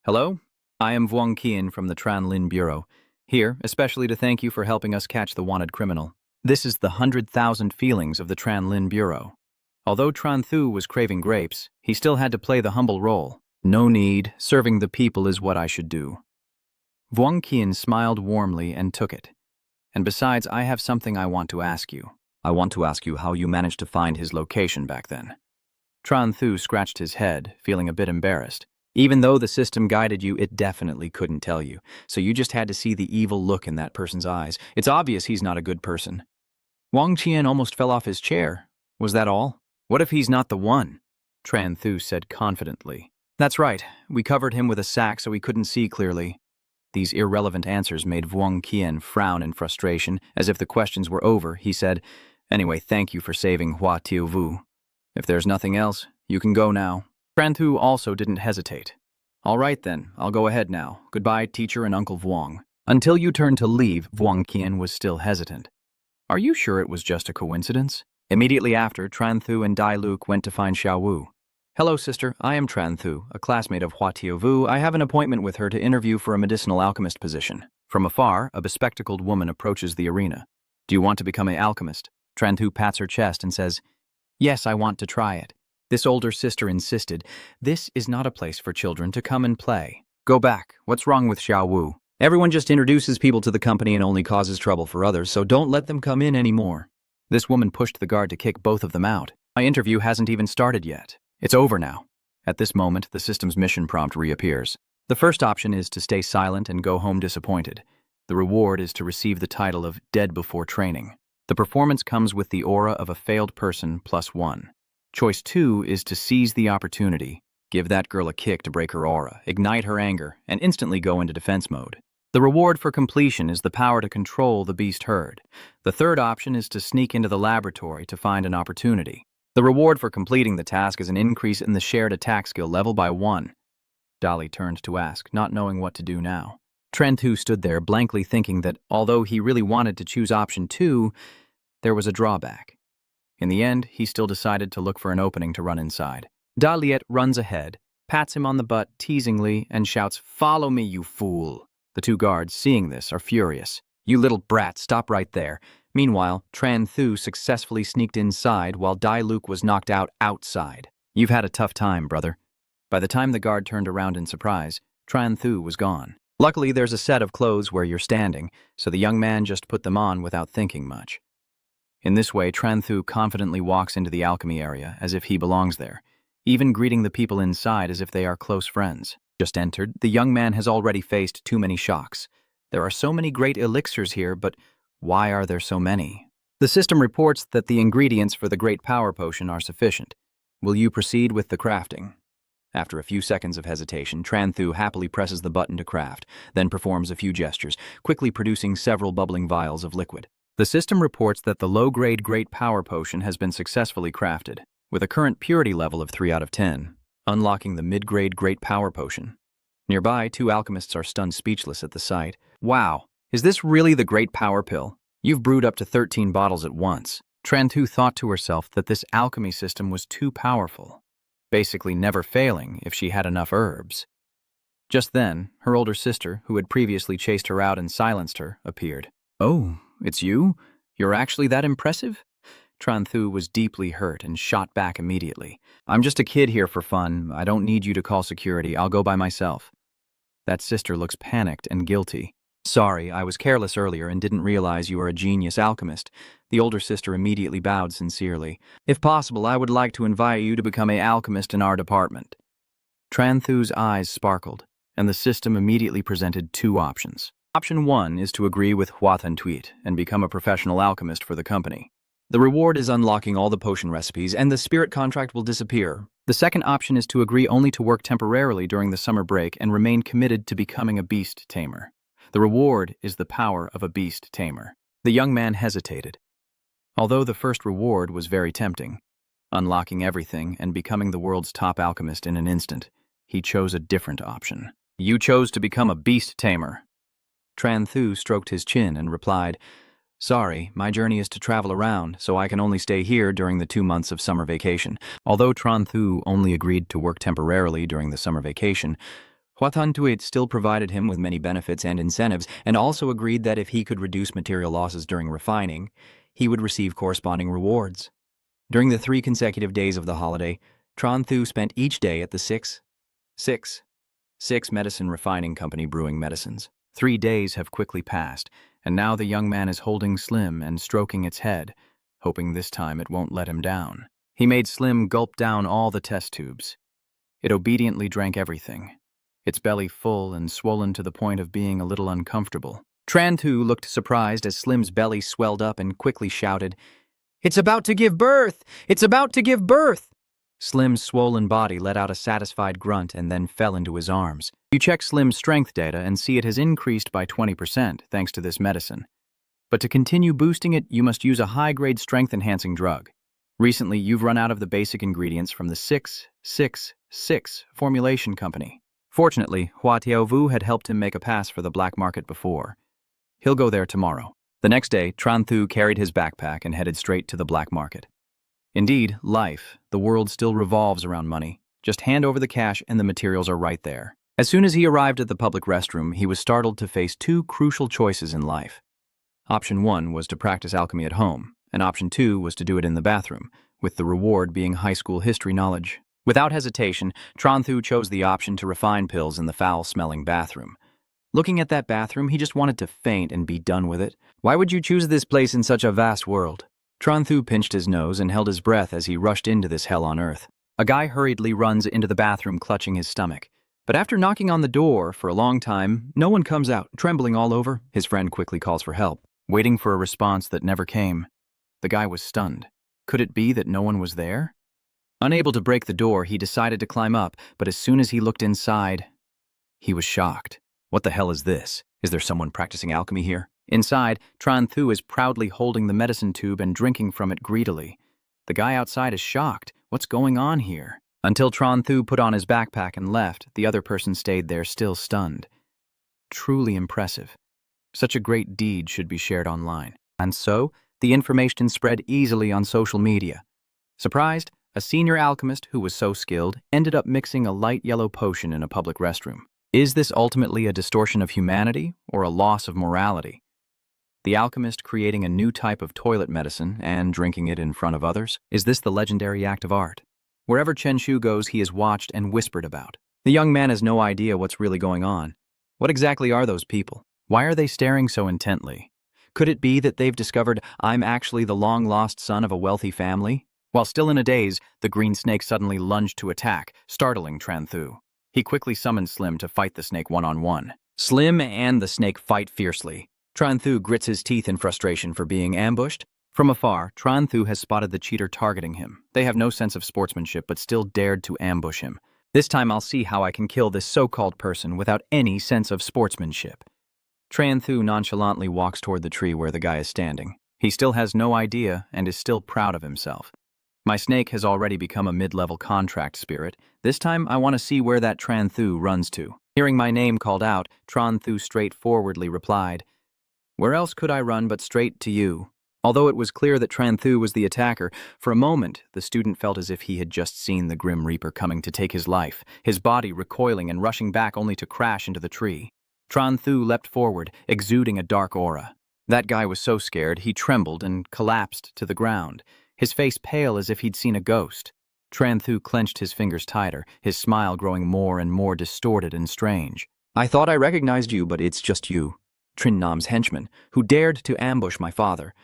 "Hello, I am Vuong Kien from the Tran Lin Bureau, here especially to thank you for helping us catch the wanted criminal. This is the 100,000 feelings of the Tran Lin Bureau." Although Tran Thu was craving grapes, he still had to play the humble role. "No need, serving the people is what I should do." Vuong Kien smiled warmly and took it. "And besides, I have something I want to ask you. I want to ask you how you managed to find his location back then." Tran Thu scratched his head, feeling a bit embarrassed. "Even though the system guided you, it definitely couldn't tell you, so you just had to see the evil look in that person's eyes. It's obvious he's not a good person." Wang Qian almost fell off his chair. "Was that all?" "What if he's not the one?" Tran Thu said confidently. "That's right. We covered him with a sack so he couldn't see clearly." These irrelevant answers made Vuong Kien frown in frustration. As if the questions were over, he said, "Anyway, thank you for saving Hua Tiu Vu. If there's nothing else, you can go now." Tran Thu also didn't hesitate. "All right then, I'll go ahead now. Goodbye, teacher and Uncle Vuong." Until you turned to leave, Vuong Kien was still hesitant. "Are you sure it was just a coincidence?" Immediately after, Tran Thu and Dai Luke went to find Xiao Wu. "Hello, sister. I am Tran Thu, a classmate of Hua Tiu Vu. I have an appointment with her to interview for a medicinal alchemist position." From afar, a bespectacled woman approaches the arena. "Do you want to become an alchemist?" Tran Thu pats her chest and says, "Yes, I want to try it." This older sister insisted, "This is not a place for children to come and play. Go back. What's wrong with Xiao Wu? Everyone just introduces people to the company and only causes trouble for others, so don't let them come in anymore." This woman pushed the guard to kick both of them out. "My interview hasn't even started yet. It's over now." At this moment, the system's mission prompt reappears. The first option is to stay silent and go home disappointed. The reward is to receive the title of Dead Before Training. The performance comes with the aura of a failed person +1. Choice 2 is to seize the opportunity, give that girl a kick to break her aura, ignite her anger, and instantly go into defense mode. The reward for completion is the power to control the beast herd. The third option is to sneak into the laboratory to find an opportunity. The reward for completing the task is an increase in the shared attack skill level by 1. Dolly turned to ask, not knowing what to do now. Tran Thu stood there blankly thinking that, although he really wanted to choose option 2, there was a drawback. In the end, he still decided to look for an opening to run inside. Daliet runs ahead, pats him on the butt teasingly, and shouts, "Follow me, you fool!" The two guards, seeing this, are furious. "You little brat, stop right there." Meanwhile, Tran Thu successfully sneaked inside while Dai Luke was knocked out outside. "You've had a tough time, brother." By the time the guard turned around in surprise, Tran Thu was gone. Luckily, there's a set of clothes where you're standing, so the young man just put them on without thinking much. In this way, Tran Thu confidently walks into the alchemy area as if he belongs there, even greeting the people inside as if they are close friends. Just entered, the young man has already faced too many shocks. There are so many great elixirs here, but why are there so many? The system reports that the ingredients for the great power potion are sufficient. Will you proceed with the crafting? After a few seconds of hesitation, Tran Thu happily presses the button to craft, then performs a few gestures, quickly producing several bubbling vials of liquid. The system reports that the low-grade great power potion has been successfully crafted, with a current purity level of 3 out of 10, unlocking the mid-grade great power potion. Nearby, two alchemists are stunned speechless at the sight. "Wow, is this really the great power pill? You've brewed up to 13 bottles at once." Tran Thu thought to herself that this alchemy system was too powerful, basically never failing if she had enough herbs. Just then, her older sister, who had previously chased her out and silenced her, appeared. "Oh, it's you? You're actually that impressive?" Tran Thu was deeply hurt and shot back immediately. "I'm just a kid here for fun. I don't need you to call security. I'll go by myself." That sister looks panicked and guilty. "Sorry, I was careless earlier and didn't realize you are a genius alchemist." The older sister immediately bowed sincerely. "If possible, I would like to invite you to become an alchemist in our department." Tran Thu's eyes sparkled, and the system immediately presented two options. Option 1 is to agree with Huaha and become a professional alchemist for the company. The reward is unlocking all the potion recipes, and the spirit contract will disappear. The second option is to agree only to work temporarily during the summer break and remain committed to becoming a beast tamer. The reward is the power of a beast tamer. The young man hesitated. Although the first reward was very tempting, unlocking everything and becoming the world's top alchemist in an instant, he chose a different option. "You chose to become a beast tamer." Tran Thu stroked his chin and replied, "Sorry, my journey is to travel around, so I can only stay here during the 2 months of summer vacation." Although Tran Thu only agreed to work temporarily during the summer vacation, Huaha still provided him with many benefits and incentives, and also agreed that if he could reduce material losses during refining, he would receive corresponding rewards. During the 3 consecutive days of the holiday, Tran Thu spent each day at the 6 medicine refining company brewing medicines. 3 days have quickly passed, and now the young man is holding Slim and stroking its head, hoping this time it won't let him down. He made Slim gulp down all the test tubes. It obediently drank everything, its belly full and swollen to the point of being a little uncomfortable. Tran Thu looked surprised as Slim's belly swelled up and quickly shouted, "It's about to give birth! It's about to give birth!" Slim's swollen body let out a satisfied grunt and then fell into his arms. You check Slim's strength data and see it has increased by 20% thanks to this medicine. But to continue boosting it, you must use a high-grade strength-enhancing drug. Recently, you've run out of the basic ingredients from the 666 formulation company. Fortunately, Hua Tiaovu had helped him make a pass for the black market before. He'll go there tomorrow. The next day, Tran Thu carried his backpack and headed straight to the black market. Indeed, life, the world still revolves around money. Just hand over the cash and the materials are right there. As soon as he arrived at the public restroom, he was startled to face 2 crucial choices in life. Option 1 was to practice alchemy at home, and Option 2 was to do it in the bathroom, with the reward being high school history knowledge. Without hesitation, Tran Thu chose the option to refine pills in the foul-smelling bathroom. Looking at that bathroom, he just wanted to faint and be done with it. Why would you choose this place in such a vast world? Tran Thu pinched his nose and held his breath as he rushed into this hell on earth. A guy hurriedly runs into the bathroom clutching his stomach. But after knocking on the door for a long time, no one comes out, trembling all over. His friend quickly calls for help, waiting for a response that never came. The guy was stunned. Could it be that no one was there? Unable to break the door, he decided to climb up, but as soon as he looked inside, he was shocked. What the hell is this? Is there someone practicing alchemy here? Inside, Tran Thu is proudly holding the medicine tube and drinking from it greedily. The guy outside is shocked. What's going on here? Until Tran Thu put on his backpack and left, the other person stayed there still stunned. Truly impressive. Such a great deed should be shared online. And so, the information spread easily on social media. Surprised, a senior alchemist who was so skilled ended up mixing a light yellow potion in a public restroom. Is this ultimately a distortion of humanity or a loss of morality? The alchemist creating a new type of toilet medicine and drinking it in front of others? Is this the legendary act of art? Wherever Chen Shu goes, he is watched and whispered about. The young man has no idea what's really going on. What exactly are those people? Why are they staring so intently? Could it be that they've discovered I'm actually the long-lost son of a wealthy family? While still in a daze, the green snake suddenly lunged to attack, startling Tran Thu. He quickly summoned Slim to fight the snake one-on-one. Slim and the snake fight fiercely. Tran Thu grits his teeth in frustration for being ambushed. From afar, Tran Thu has spotted the cheater targeting him. They have no sense of sportsmanship but still dared to ambush him. This time I'll see how I can kill this so-called person without any sense of sportsmanship. Tran Thu nonchalantly walks toward the tree where the guy is standing. He still has no idea and is still proud of himself. My snake has already become a mid-level contract spirit. This time I want to see where that Tran Thu runs to. Hearing my name called out, Tran Thu straightforwardly replied, "Where else could I run but straight to you?" Although it was clear that Tran Thu was the attacker, for a moment the student felt as if he had just seen the Grim Reaper coming to take his life, his body recoiling and rushing back only to crash into the tree. Tran Thu leapt forward, exuding a dark aura. That guy was so scared he trembled and collapsed to the ground, his face pale as if he'd seen a ghost. Tran Thu clenched his fingers tighter, his smile growing more and more distorted and strange. "I thought I recognized you, but it's just you, Trin Nam's henchman, who dared to ambush my father.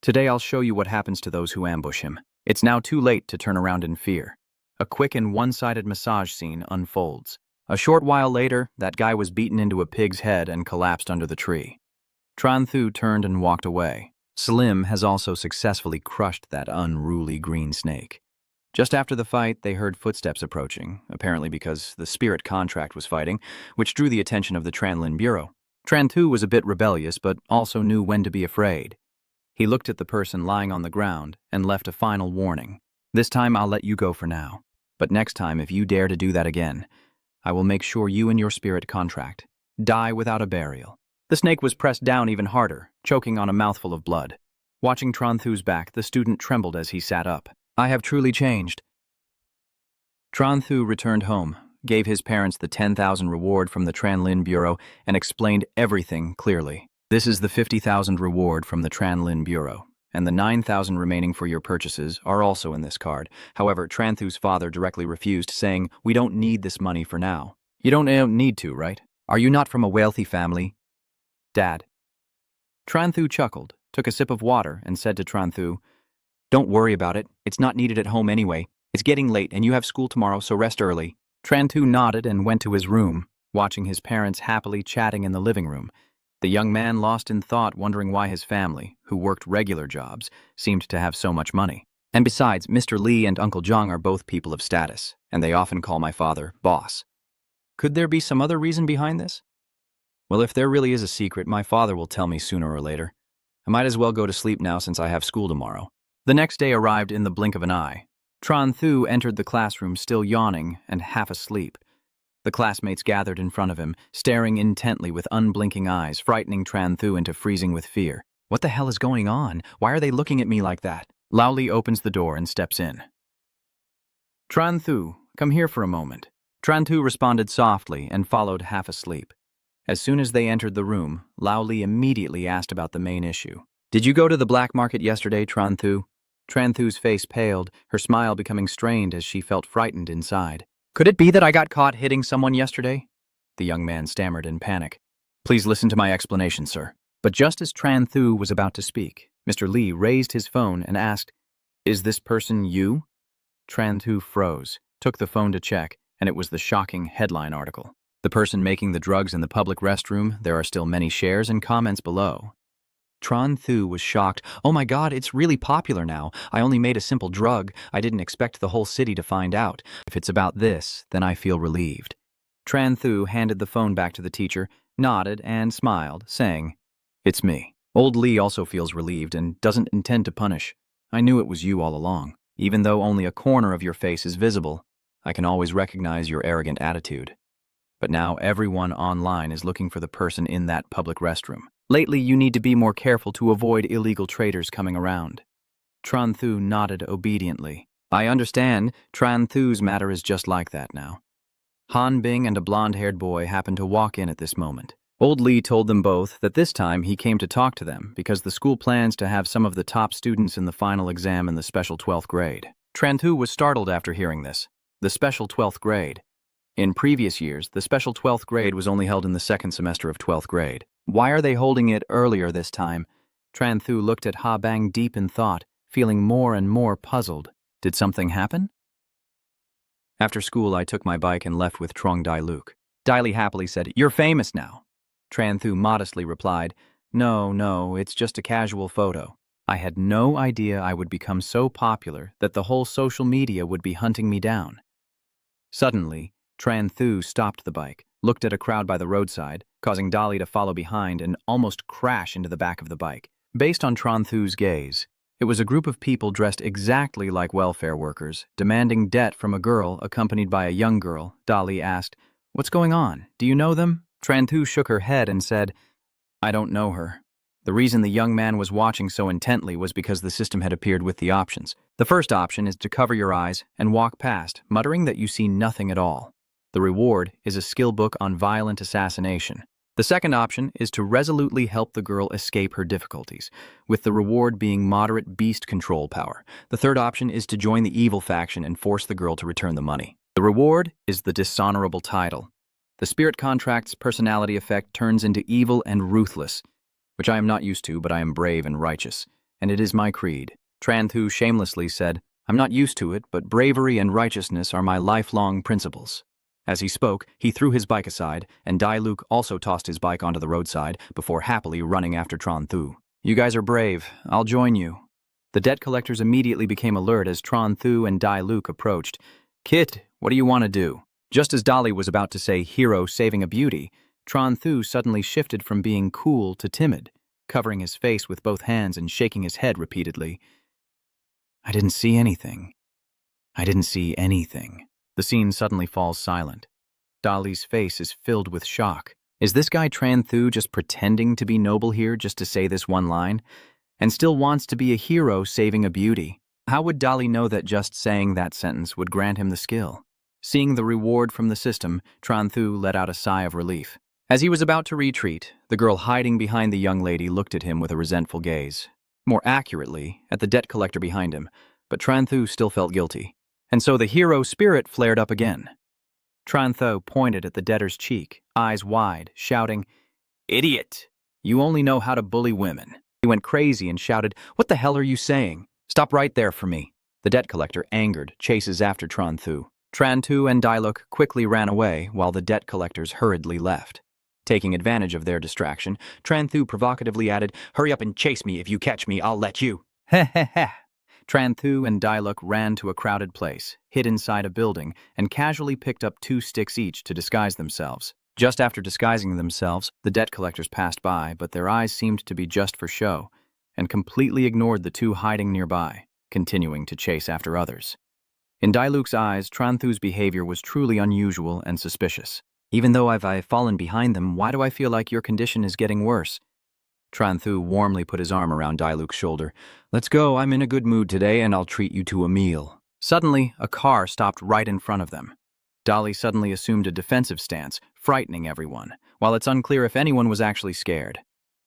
Today I'll show you what happens to those who ambush him. It's now too late to turn around in fear." A quick and one-sided massage scene unfolds. A short while later, that guy was beaten into a pig's head and collapsed under the tree. Tran Thu turned and walked away. Slim has also successfully crushed that unruly green snake. Just after the fight, they heard footsteps approaching, apparently because the spirit contract was fighting, which drew the attention of the Tranlin Bureau. Tran Thu was a bit rebellious, but also knew when to be afraid. He looked at the person lying on the ground and left a final warning. "This time I'll let you go for now. But next time, if you dare to do that again, I will make sure you and your spirit contract die without a burial." The snake was pressed down even harder, choking on a mouthful of blood. Watching Tran Thu's back, the student trembled as he sat up. "I have truly changed." Tran Thu returned home, gave his parents the 10,000 reward from the Tranlin Bureau, and explained everything clearly. "This is the 50,000 reward from the Tranlin Bureau, and the 9,000 remaining for your purchases are also in this card." However, Tran Thu's father directly refused, saying, "We don't need this money for now." "You don't need to, right? Are you not from a wealthy family?" "Dad." Tran Thu chuckled, took a sip of water, and said to Tran Thu, "Don't worry about it. It's not needed at home anyway. It's getting late and you have school tomorrow, so rest early." Tran Thu nodded and went to his room, watching his parents happily chatting in the living room. The young man lost in thought, wondering why his family, who worked regular jobs, seemed to have so much money. And besides, Mr. Lee and Uncle Zhang are both people of status, and they often call my father boss. Could there be some other reason behind this? Well, if there really is a secret, my father will tell me sooner or later. I might as well go to sleep now since I have school tomorrow. The next day arrived in the blink of an eye. Tran Thu entered the classroom still yawning and half asleep. The classmates gathered in front of him, staring intently with unblinking eyes, frightening Tran Thu into freezing with fear. "What the hell is going on? Why are they looking at me like that?" Lao Li opens the door and steps in. "Tran Thu, come here for a moment." Tran Thu responded softly and followed half asleep. As soon as they entered the room, Lao Li immediately asked about the main issue. "Did you go to the black market yesterday, Tran Thu?" Tran Thu's face paled, her smile becoming strained as she felt frightened inside. "Could it be that I got caught hitting someone yesterday?" The young man stammered in panic. "Please listen to my explanation, sir." But just as Tran Thu was about to speak, Mr. Lee raised his phone and asked, "Is this person you?" Tran Thu froze, took the phone to check, and it was the shocking headline article. "The person making the drugs in the public restroom, there are still many shares and comments below." Tran Thu was shocked. "Oh my God, it's really popular now. I only made a simple drug. I didn't expect the whole city to find out. If it's about this, then I feel relieved." Tran Thu handed the phone back to the teacher, nodded, and smiled, saying, "It's me." Old Lee also feels relieved and doesn't intend to punish. "I knew it was you all along. Even though only a corner of your face is visible, I can always recognize your arrogant attitude. But now everyone online is looking for the person in that public restroom. Lately, you need to be more careful to avoid illegal traders coming around." Tran Thu nodded obediently. "I understand. Tran Thu's matter is just like that now." Han Bing and a blonde-haired boy happened to walk in at this moment. Old Lee told them both that this time he came to talk to them because the school plans to have some of the top students in the final exam in the special 12th grade. Tran Thu was startled after hearing this. The special 12th grade. In previous years, the special 12th grade was only held in the second semester of 12th grade. Why are they holding it earlier this time? Tran Thu looked at Ha Bang deep in thought, feeling more and more puzzled. Did something happen? After school, I took my bike and left with Trong Dai Luke. Dai Li happily said, "You're famous now." Tran Thu modestly replied, No, it's just a casual photo." I had no idea I would become so popular that the whole social media would be hunting me down. Suddenly, Tran Thu stopped the bike, looked at a crowd by the roadside, causing Dali to follow behind and almost crash into the back of the bike. Based on Tran Thu's gaze, it was a group of people dressed exactly like welfare workers, demanding debt from a girl accompanied by a young girl. Dali asked, "What's going on? Do you know them?" Tran Thu shook her head and said, "I don't know her." The reason the young man was watching so intently was because the system had appeared with the options. The first option is to cover your eyes and walk past, muttering that you see nothing at all. The reward is a skill book on violent assassination. The second option is to resolutely help the girl escape her difficulties, with the reward being moderate beast control power. The third option is to join the evil faction and force the girl to return the money. The reward is the dishonorable title. The spirit contract's personality effect turns into evil and ruthless, which I am not used to, but I am brave and righteous, and it is my creed. Tran Thu shamelessly said, "I'm not used to it, but bravery and righteousness are my lifelong principles." As he spoke, he threw his bike aside, and Dai Luke also tossed his bike onto the roadside before happily running after Tran Thu. "You guys are brave. I'll join you." The debt collectors immediately became alert as Tran Thu and Dai Luke approached. "Kid, what do you want to do?" Just as Dali was about to say hero saving a beauty, Tran Thu suddenly shifted from being cool to timid, covering his face with both hands and shaking his head repeatedly. "I didn't see anything. I didn't see anything." The scene suddenly falls silent. Dali's face is filled with shock. Is this guy Tran Thu just pretending to be noble here just to say this one line? And still wants to be a hero saving a beauty? How would Dali know that just saying that sentence would grant him the skill? Seeing the reward from the system, Tran Thu let out a sigh of relief. As he was about to retreat, the girl hiding behind the young lady looked at him with a resentful gaze. More accurately, at the debt collector behind him, but Tran Thu still felt guilty. And so the hero spirit flared up again. Tran Thu pointed at the debtor's cheek, eyes wide, shouting, "Idiot! You only know how to bully women." He went crazy and shouted, "What the hell are you saying? Stop right there for me." The debt collector, angered, chases after Tran Thu. Tran Thu and Dai Luke quickly ran away while the debt collectors hurriedly left. Taking advantage of their distraction, Tran Thu provocatively added, "Hurry up and chase me. If you catch me, I'll let you." Heh heh heh. Tran Thu and Dai Luke ran to a crowded place, hid inside a building, and casually picked up 2 sticks each to disguise themselves. Just after disguising themselves, the debt collectors passed by, but their eyes seemed to be just for show, and completely ignored the 2 hiding nearby, continuing to chase after others. In Dai Luke's eyes, Tran Thu's behavior was truly unusual and suspicious. "Even though I've fallen behind them, why do I feel like your condition is getting worse?" Tran Thu warmly put his arm around Dai Luke's shoulder. "Let's go, I'm in a good mood today and I'll treat you to a meal." Suddenly, a car stopped right in front of them. Dali suddenly assumed a defensive stance, frightening everyone, while it's unclear if anyone was actually scared.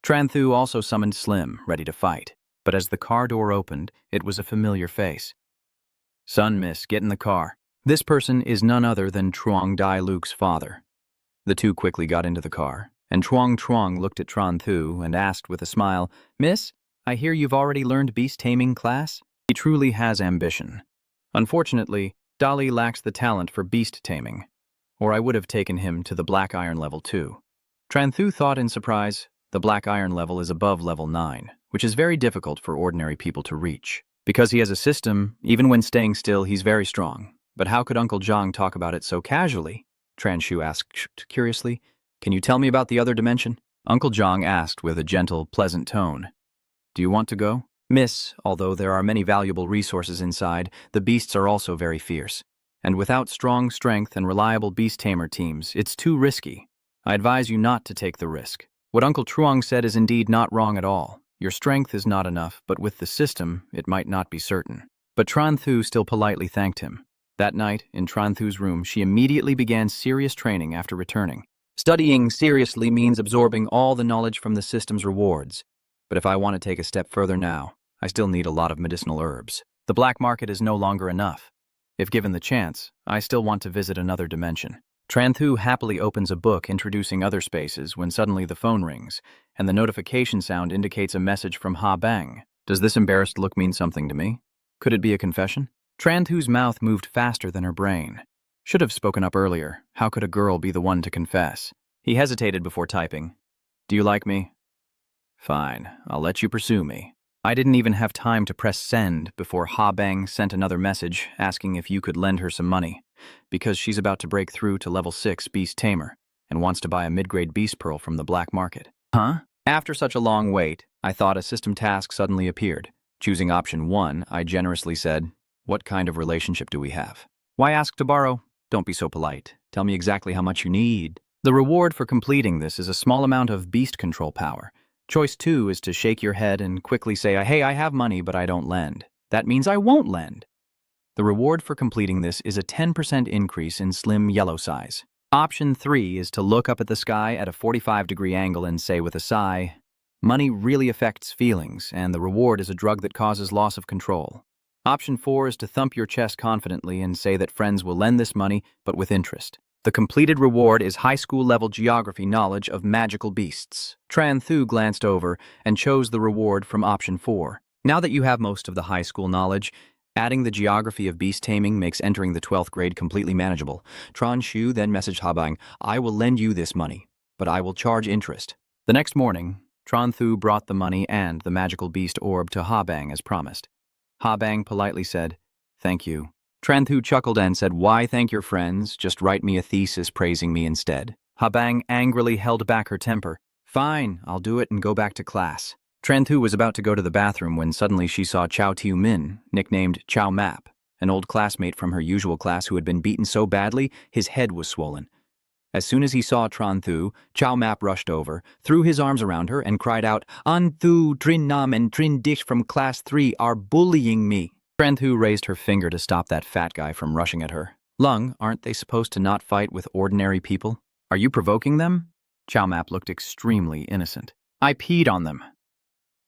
Tran Thu also summoned Slim, ready to fight. But as the car door opened, it was a familiar face. "Son, miss, get in the car." This person is none other than Truong Dai Luke's father. The 2 quickly got into the car, and Truong looked at Tran Thu and asked with a smile, "Miss, I hear you've already learned beast taming class?" He truly has ambition. Unfortunately, Dali lacks the talent for beast taming, or I would have taken him to the Black Iron level 2. Tran Thu thought in surprise, the Black Iron level is above level 9, which is very difficult for ordinary people to reach. Because he has a system, even when staying still, he's very strong. But how could Uncle Zhang talk about it so casually? Tran Shu asked curiously. "Can you tell me about the other dimension?" Uncle Zhang asked with a gentle, pleasant tone. "Do you want to go?" "Miss, although there are many valuable resources inside, the beasts are also very fierce. And without strong strength and reliable beast tamer teams, it's too risky. I advise you not to take the risk." What Uncle Truong said is indeed not wrong at all. Your strength is not enough, but with the system, it might not be certain. But Tran Thu still politely thanked him. That night, in Tranthu's room, she immediately began serious training after returning. Studying seriously means absorbing all the knowledge from the system's rewards. But if I want to take a step further now, I still need a lot of medicinal herbs. The black market is no longer enough. If given the chance, I still want to visit another dimension. Tranthu happily opens a book introducing other spaces when suddenly the phone rings, and the notification sound indicates a message from Ha Bang. Does this embarrassed look mean something to me? Could it be a confession? Tranthu's mouth moved faster than her brain. Should have spoken up earlier. How could a girl be the one to confess? He hesitated before typing. Do you like me? Fine, I'll let you pursue me. I didn't even have time to press send before Ha Bang sent another message asking if you could lend her some money, because she's about to break through to level 6 Beast Tamer and wants to buy a mid-grade beast pearl from the black market. Huh? After such a long wait, I thought a system task suddenly appeared. Choosing option 1, I generously said, what kind of relationship do we have? Why ask to borrow? Don't be so polite. Tell me exactly how much you need. The reward for completing this is a small amount of beast control power. Choice 2 is to shake your head and quickly say, hey, I have money, but I don't lend. That means I won't lend. The reward for completing this is a 10% increase in slim yellow size. Option 3 is to look up at the sky at a 45-degree angle and say with a sigh, money really affects feelings, and the reward is a drug that causes loss of control. Option 4 is to thump your chest confidently and say that friends will lend this money, but with interest. The completed reward is high school-level geography knowledge of magical beasts. Tranthu glanced over and chose the reward from option 4. Now that you have most of the high school knowledge, adding the geography of beast taming makes entering the 12th grade completely manageable. Tran Shu then messaged Habang, I will lend you this money, but I will charge interest. The next morning, Tranthu brought the money and the magical beast orb to Habang as promised. Habang politely said, thank you. Tranthu chuckled and said, why thank your friends? Just write me a thesis praising me instead. Habang angrily held back her temper. Fine, I'll do it and go back to class. Tranthu was about to go to the bathroom when suddenly she saw Chow Tiu Min, nicknamed Chow Map, an old classmate from her usual class who had been beaten so badly his head was swollen. As soon as he saw Tranthu, Chow Map rushed over, threw his arms around her, and cried out, Anthu, Trin Nam, and Trin Dish from class 3 are bullying me. Tranthu raised her finger to stop that fat guy from rushing at her. Lung, aren't they supposed to not fight with ordinary people? Are you provoking them? Chow Map looked extremely innocent. I peed on them.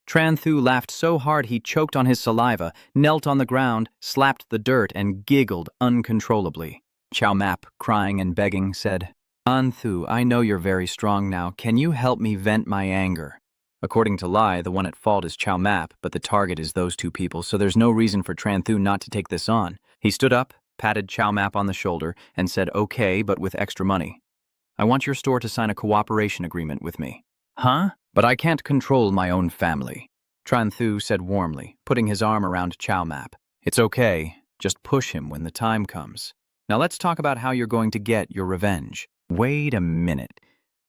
Tranthu laughed so hard he choked on his saliva, knelt on the ground, slapped the dirt, and giggled uncontrollably. Chow Map, crying and begging, said, Anthu, I know you're very strong now. Can you help me vent my anger? According to Lai, the one at fault is Chow Map, but the target is those two people, so there's no reason for Tranthu not to take this on. He stood up, patted Chow Map on the shoulder, and said, okay, but with extra money. I want your store to sign a cooperation agreement with me. Huh? But I can't control my own family. Tranthu said warmly, putting his arm around Chow Map. It's okay. Just push him when the time comes. Now let's talk about how you're going to get your revenge. Wait a minute.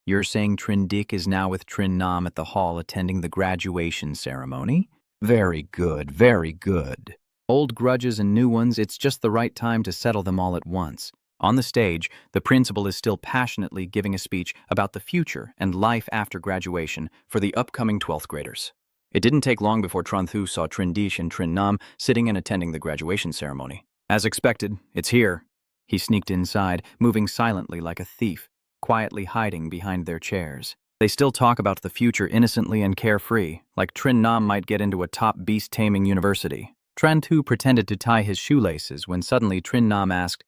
You're saying Trin Dik is now with Trin Nam at the hall attending the graduation ceremony? Very good, very good. Old grudges and new ones, it's just the right time to settle them all at once. On the stage, the principal is still passionately giving a speech about the future and life after graduation for the upcoming 12th graders. It didn't take long before Tranthu saw Trin Dish and Trin Nam sitting and attending the graduation ceremony. As expected, it's here. He sneaked inside, moving silently like a thief, quietly hiding behind their chairs. They still talk about the future innocently and carefree, like Trin Nam might get into a top beast-taming university. Tranthu pretended to tie his shoelaces when suddenly Trin Nam asked,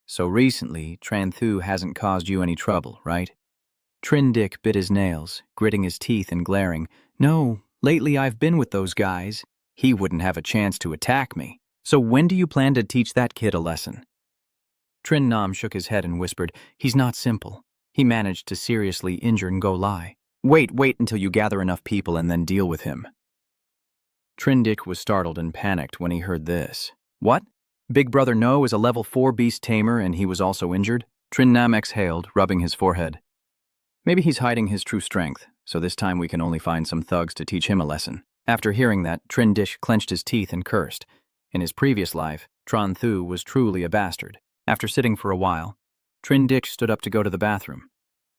so recently, Tranthu hasn't caused you any trouble, right? Trin Dik bit his nails, gritting his teeth and glaring. No, lately I've been with those guys. He wouldn't have a chance to attack me. So when do you plan to teach that kid a lesson? Trin Nam shook his head and whispered, he's not simple. He managed to seriously injure Ngo Lai. Wait until you gather enough people and then deal with him. Trin Dik was startled and panicked when he heard this. What? Big Brother No is a level 4 beast tamer and he was also injured? Trin Nam exhaled, rubbing his forehead. Maybe he's hiding his true strength, so this time we can only find some thugs to teach him a lesson. After hearing that, Trin Dish clenched his teeth and cursed. In his previous life, Tranthu was truly a bastard. After sitting for a while, Trin Dish stood up to go to the bathroom.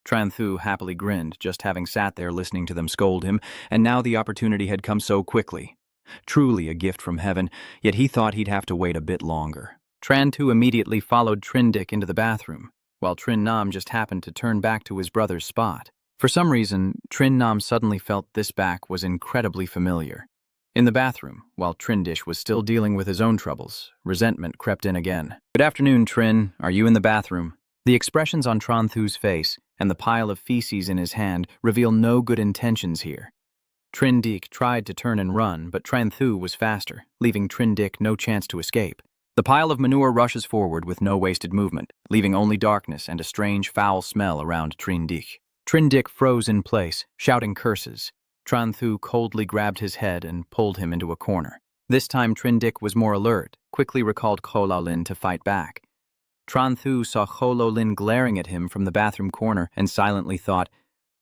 Tranthu happily grinned, just having sat there listening to them scold him, and now the opportunity had come so quickly. Truly a gift from heaven, yet he thought he'd have to wait a bit longer. Tran Tu immediately followed Trindik into the bathroom, while Trin Nam just happened to turn back to his brother's spot. For some reason, Trin Nam suddenly felt this back was incredibly familiar. In the bathroom, while Trindish was still dealing with his own troubles, resentment crept in again. "Good afternoon, Trin. Are you in the bathroom?" The expressions on Tran Thu's face and the pile of feces in his hand reveal no good intentions here. Trindik tried to turn and run, but Tran Thu was faster, leaving Trindik no chance to escape. The pile of manure rushes forward with no wasted movement, leaving only darkness and a strange foul smell around Trindik. Trindik froze in place, shouting curses. Tran Thu coldly grabbed his head and pulled him into a corner. This time Trindik was more alert, quickly recalled Kho Lin to fight back. Tran Thu saw Kho Lin glaring at him from the bathroom corner and silently thought,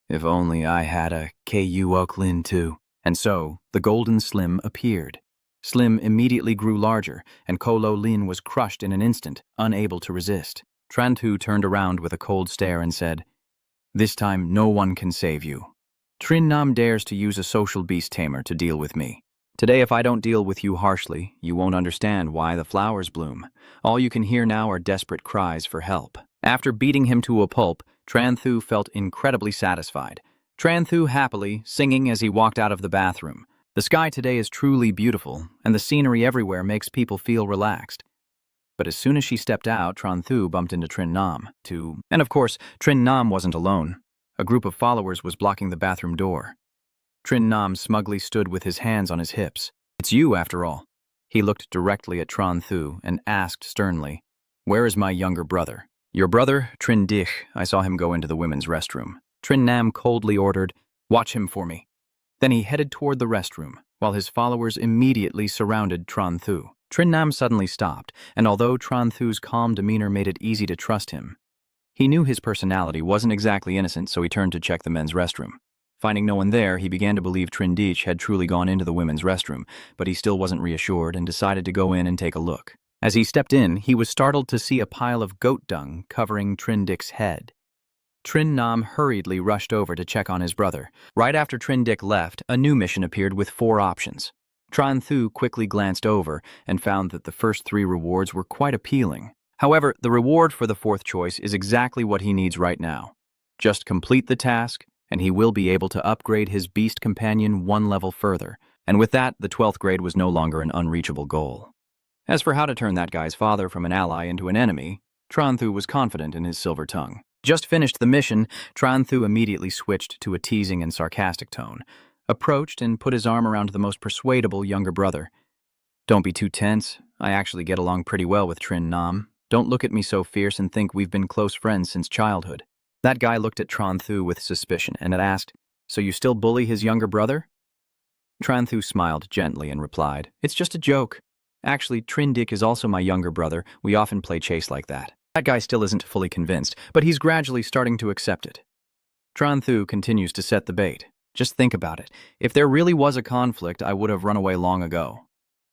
"If only I had a Ku Lin too." And so, the golden Slim appeared. Slim immediately grew larger, and Kho Lin was crushed in an instant, unable to resist. Tran Thu turned around with a cold stare and said, "This time no one can save you. Trin Nam dares to use a social beast tamer to deal with me. Today, if I don't deal with you harshly, you won't understand why the flowers bloom. All you can hear now are desperate cries for help." After beating him to a pulp, Tran Thu felt incredibly satisfied. Tran Thu happily, singing as he walked out of the bathroom. The sky today is truly beautiful, and the scenery everywhere makes people feel relaxed. But as soon as she stepped out, Tran Thu bumped into Trin Nam, too. And of course, Trin Nam wasn't alone. A group of followers was blocking the bathroom door. Trin Nam smugly stood with his hands on his hips. "It's you, after all." He looked directly at Tran Thu and asked sternly, "Where is my younger brother?" "Your brother, Trin Dich. I saw him go into the women's restroom." Trin Nam coldly ordered, "Watch him for me." Then he headed toward the restroom, while his followers immediately surrounded Tran Thu. Trin Nam suddenly stopped, and although Tran Thu's calm demeanor made it easy to trust him, he knew his personality wasn't exactly innocent, so he turned to check the men's restroom. Finding no one there, he began to believe Trindich had truly gone into the women's restroom, but he still wasn't reassured and decided to go in and take a look. As he stepped in, he was startled to see a pile of goat dung covering Trindick's head. Trin Nam hurriedly rushed over to check on his brother. Right after Trindick left, a new mission appeared with 4 options. Tran Thu quickly glanced over and found that the first 3 rewards were quite appealing. However, the reward for the 4th choice is exactly what he needs right now. Just complete the task, and he will be able to upgrade his beast companion 1 level further. And with that, the 12th grade was no longer an unreachable goal. As for how to turn that guy's father from an ally into an enemy, Tran Thu was confident in his silver tongue. Just finished the mission, Tran Thu immediately switched to a teasing and sarcastic tone, approached and put his arm around the most persuadable younger brother. "Don't be too tense. I actually get along pretty well with Trin Nam. Don't look at me so fierce and think we've been close friends since childhood." That guy looked at Tran Thu with suspicion and had asked, "So you still bully his younger brother?" Tran Thu smiled gently and replied, "It's just a joke. Actually, Trindik is also my younger brother. We often play chase like that." That guy still isn't fully convinced, but he's gradually starting to accept it. Tran Thu continues to set the bait. "Just think about it. If there really was a conflict, I would have run away long ago.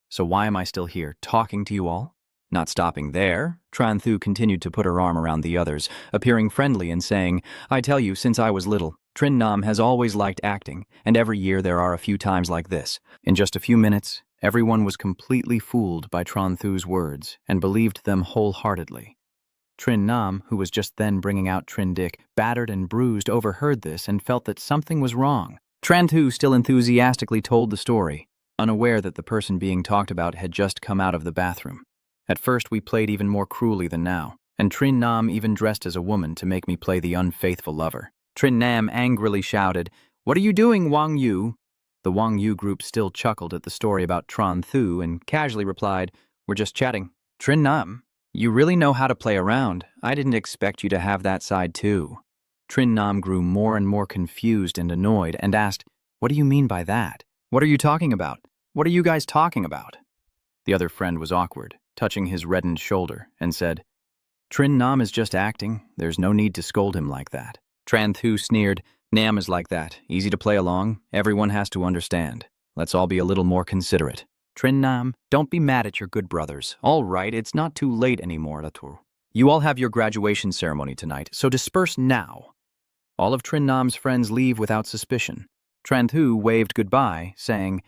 So why am I still here, talking to you all?" Not stopping there, Tran Thu continued to put her arm around the others, appearing friendly and saying, "I tell you, since I was little, Trin Nam has always liked acting, and every year there are a few times like this." In just a few minutes, everyone was completely fooled by Tran Thu's words and believed them wholeheartedly. Trin Nam, who was just then bringing out Trindik, battered and bruised, overheard this and felt that something was wrong. Tran Thu still enthusiastically told the story, unaware that the person being talked about had just come out of the bathroom. "At first we played even more cruelly than now, and Trin Nam even dressed as a woman to make me play the unfaithful lover." Trin Nam angrily shouted, "What are you doing, Wang Yu?" The Wang Yu group still chuckled at the story about Tran Thu and casually replied, "We're just chatting." "Trin Nam, you really know how to play around. I didn't expect you to have that side too." Trin Nam grew more and more confused and annoyed and asked, "What do you mean by that? What are you talking about? What are you guys talking about?" The other friend was awkward, touching his reddened shoulder, and said, "Trin Nam is just acting. There's no need to scold him like that." Tran Thu sneered, "Nam is like that. Easy to play along. Everyone has to understand. Let's all be a little more considerate." "Trin Nam, don't be mad at your good brothers. All right, it's not too late anymore, Latour. You all have your graduation ceremony tonight, so disperse now." All of Trin Nam's friends leave without suspicion. Tran Thu waved goodbye, saying,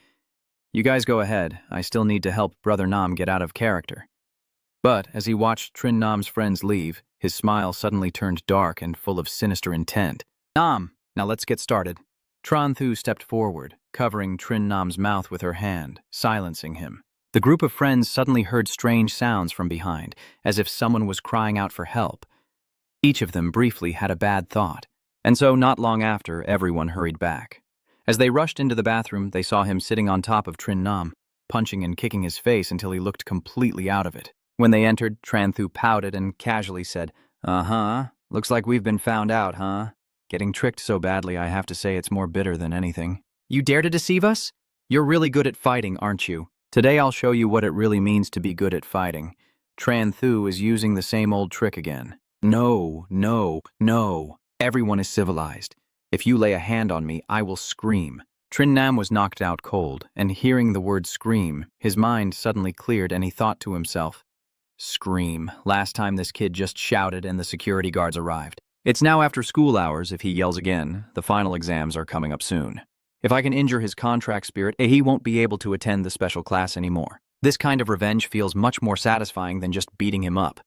"You guys go ahead. I still need to help Brother Nam get out of character." But as he watched Trin Nam's friends leave, his smile suddenly turned dark and full of sinister intent. Nam, now let's get started. Tran Thu stepped forward, covering Trin Nam's mouth with her hand, silencing him. The group of friends suddenly heard strange sounds from behind, as if someone was crying out for help. Each of them briefly had a bad thought, and so not long after, everyone hurried back. As they rushed into the bathroom, they saw him sitting on top of Trin Nam, punching and kicking his face until he looked completely out of it. When they entered, Tran Thu pouted and casually said, "Uh-huh, looks like we've been found out, huh? Getting tricked so badly, I have to say it's more bitter than anything." "You dare to deceive us? You're really good at fighting, aren't you?" "Today I'll show you what it really means to be good at fighting." Tran Thu is using the same old trick again. "No, no, no. Everyone is civilized. If you lay a hand on me, I will scream." Trin Nam was knocked out cold, and hearing the word scream, his mind suddenly cleared and he thought to himself, "Scream. Last time this kid just shouted and the security guards arrived. It's now after school hours. If he yells again, the final exams are coming up soon. If I can injure his contract spirit, he won't be able to attend the special class anymore. This kind of revenge feels much more satisfying than just beating him up."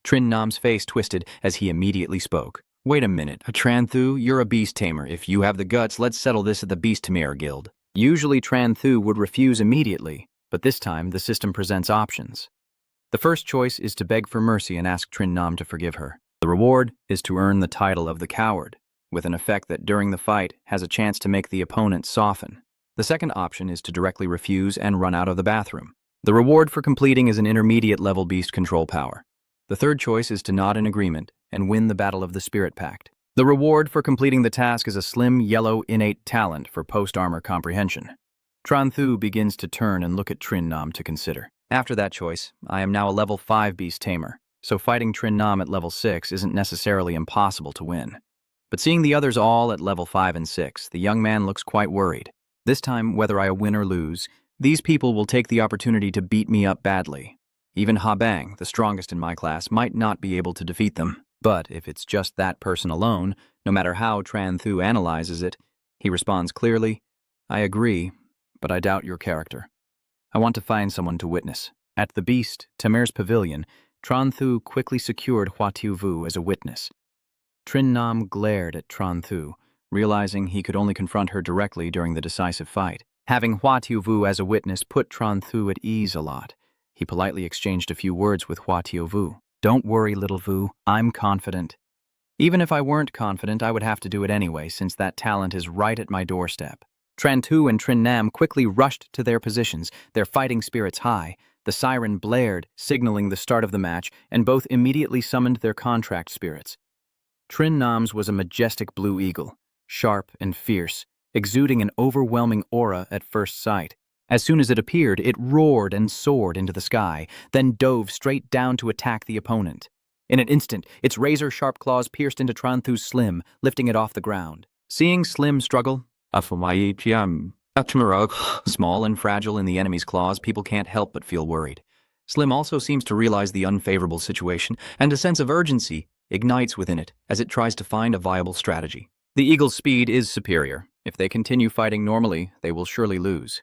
Trin Nam's face twisted as he immediately spoke. "Wait a minute, Tran Thu, you're a beast tamer. If you have the guts, let's settle this at the Beast Tamer Guild." Usually Tran Thu would refuse immediately, but this time the system presents options. The first choice is to beg for mercy and ask Trin Nam to forgive her. The reward is to earn the title of the coward, with an effect that during the fight has a chance to make the opponent soften. The second option is to directly refuse and run out of the bathroom. The reward for completing is an intermediate level beast control power. The third choice is to nod in agreement and win the Battle of the Spirit Pact. The reward for completing the task is a slim yellow innate talent for post-armor comprehension. Tran Thu begins to turn and look at Trin Nam to consider. After that choice, I am now a level 5 beast tamer, so fighting Trin Nam at level 6 isn't necessarily impossible to win. But seeing the others all at level 5 and 6, the young man looks quite worried. This time, whether I win or lose, these people will take the opportunity to beat me up badly. Even Ha Bang, the strongest in my class, might not be able to defeat them. But if it's just that person alone, no matter how Tran Thu analyzes it, he responds clearly, "I agree, but I doubt your character. I want to find someone to witness." At the Beast, Tamer's pavilion, Tran Thu quickly secured Hua Tiu Vu as a witness. Trin Nam glared at Tran Thu, realizing he could only confront her directly during the decisive fight. Having Hua Tiu Vu as a witness put Tran Thu at ease a lot. He politely exchanged a few words with Hua Tiu Vu. "Don't worry, little Vu, I'm confident." Even if I weren't confident, I would have to do it anyway, since that talent is right at my doorstep. Tran Thu and Trin Nam quickly rushed to their positions, their fighting spirits high. The siren blared, signaling the start of the match, and both immediately summoned their contract spirits. Trin Nam's was a majestic blue eagle, sharp and fierce, exuding an overwhelming aura at first sight. As soon as it appeared, it roared and soared into the sky, then dove straight down to attack the opponent. In an instant, its razor-sharp claws pierced into Tran Thu's Slim, lifting it off the ground. Seeing Slim struggle, small and fragile in the enemy's claws, people can't help but feel worried. Slim also seems to realize the unfavorable situation, and a sense of urgency ignites within it as it tries to find a viable strategy. The eagle's speed is superior. If they continue fighting normally, they will surely lose.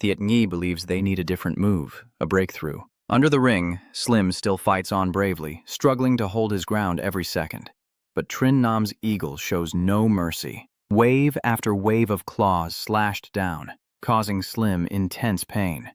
Thiet Nhi believes they need a different move, a breakthrough. Under the ring, Slim still fights on bravely, struggling to hold his ground every second. But Trin Nam's eagle shows no mercy. Wave after wave of claws slashed down, causing Slim intense pain.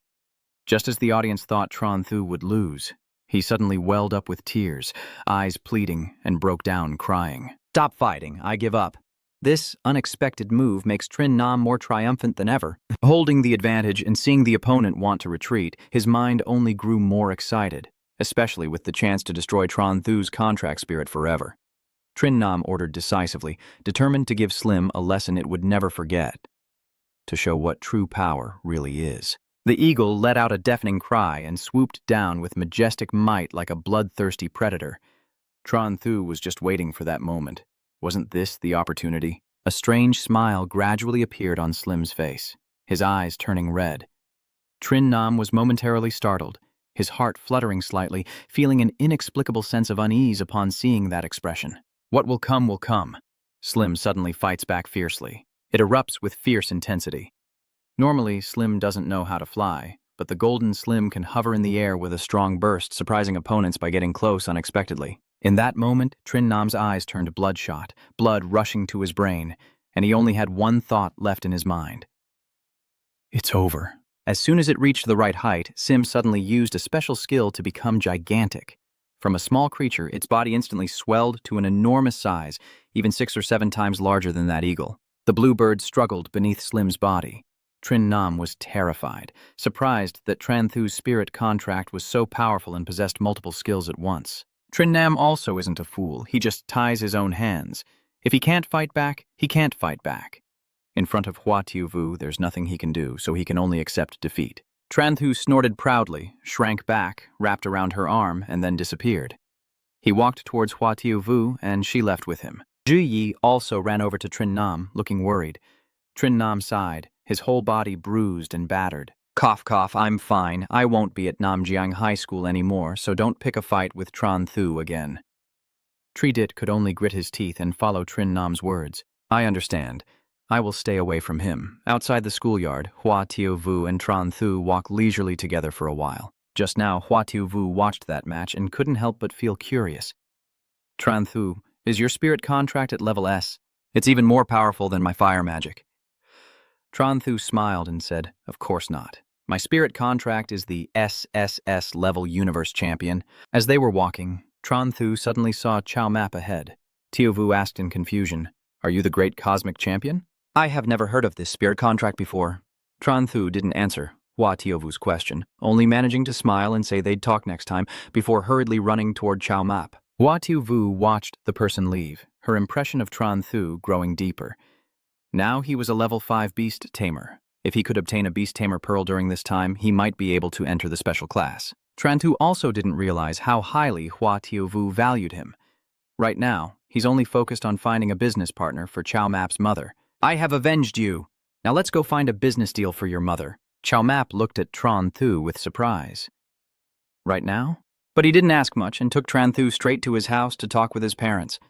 Just as the audience thought Tran Thu would lose, he suddenly welled up with tears, eyes pleading, and broke down crying. "Stop fighting, I give up." This unexpected move makes Trin Nam more triumphant than ever. Holding the advantage and seeing the opponent want to retreat, his mind only grew more excited, especially with the chance to destroy Tran Thu's contract spirit forever. Trin Nam ordered decisively, determined to give Slim a lesson it would never forget, to show what true power really is. The eagle let out a deafening cry and swooped down with majestic might like a bloodthirsty predator. Tran Thu was just waiting for that moment. Wasn't this the opportunity? A strange smile gradually appeared on Slim's face, his eyes turning red. Trin Nam was momentarily startled, his heart fluttering slightly, feeling an inexplicable sense of unease upon seeing that expression. What will come will come. Slim suddenly fights back fiercely. It erupts with fierce intensity. Normally, Slim doesn't know how to fly, but the golden slim can hover in the air with a strong burst, surprising opponents by getting close unexpectedly. In that moment, Trin Nam's eyes turned bloodshot, blood rushing to his brain, and he only had one thought left in his mind. It's over. As soon as it reached the right height, Sim suddenly used a special skill to become gigantic. From a small creature, its body instantly swelled to an enormous size, even 6 or 7 times larger than that eagle. The blue bird struggled beneath Slim's body. Trin Nam was terrified, surprised that Tran Thu's spirit contract was so powerful and possessed multiple skills at once. Trin Nam also isn't a fool, he just ties his own hands. If he can't fight back, he can't fight back. In front of Huaha Vu, there's nothing he can do, so he can only accept defeat. Tran Thu snorted proudly, shrank back, wrapped around her arm, and then disappeared. He walked towards Huaha Vu, and she left with him. Zhu Yi also ran over to Trin Nam, looking worried. Trin Nam sighed, his whole body bruised and battered. Cough, cough, I'm fine. I won't be at Namjiang High School anymore, so don't pick a fight with Tran Thu again. Tridit could only grit his teeth and follow Trin Nam's words. I understand. I will stay away from him. Outside the schoolyard, Huaha Vu and Tran Thu walk leisurely together for a while. Just now, Huaha Vu watched that match and couldn't help but feel curious. Tran Thu, is your spirit contract at level S? It's even more powerful than my fire magic. Tran Thu smiled and said, Of course not. My spirit contract is the SSS level universe champion. As they were walking, Tran Thu suddenly saw Chow Map ahead. Tio Vu asked in confusion, Are you the great cosmic champion? I have never heard of this spirit contract before. Tran Thu didn't answer Huaha Vu's question, only managing to smile and say they'd talk next time before hurriedly running toward Chow Map. Huaha Vu watched the person leave, her impression of Tran Thu growing deeper. Now he was a level 5 beast tamer. If he could obtain a beast tamer pearl during this time, he might be able to enter the special class. Tran Thu also didn't realize how highly Huaha Vu valued him. Right now, he's only focused on finding a business partner for Chow Map's mother. I have avenged you. Now let's go find a business deal for your mother. Chow Map looked at Tran Thu with surprise. Right now? But he didn't ask much and took Tran Thu straight to his house to talk with his parents.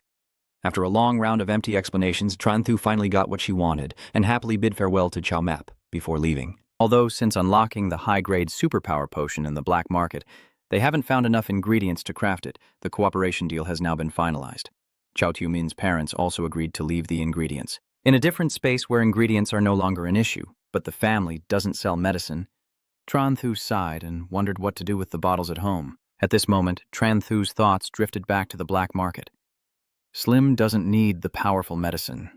After a long round of empty explanations, Tran Thu finally got what she wanted and happily bid farewell to Chow Map before leaving. Although since unlocking the high-grade superpower potion in the black market, they haven't found enough ingredients to craft it, the cooperation deal has now been finalized. Chow Tiu-min's parents also agreed to leave the ingredients. In a different space where ingredients are no longer an issue, but the family doesn't sell medicine, Tran Thu sighed and wondered what to do with the bottles at home. At this moment, Tran Thu's thoughts drifted back to the black market. Slim doesn't need the powerful medicine.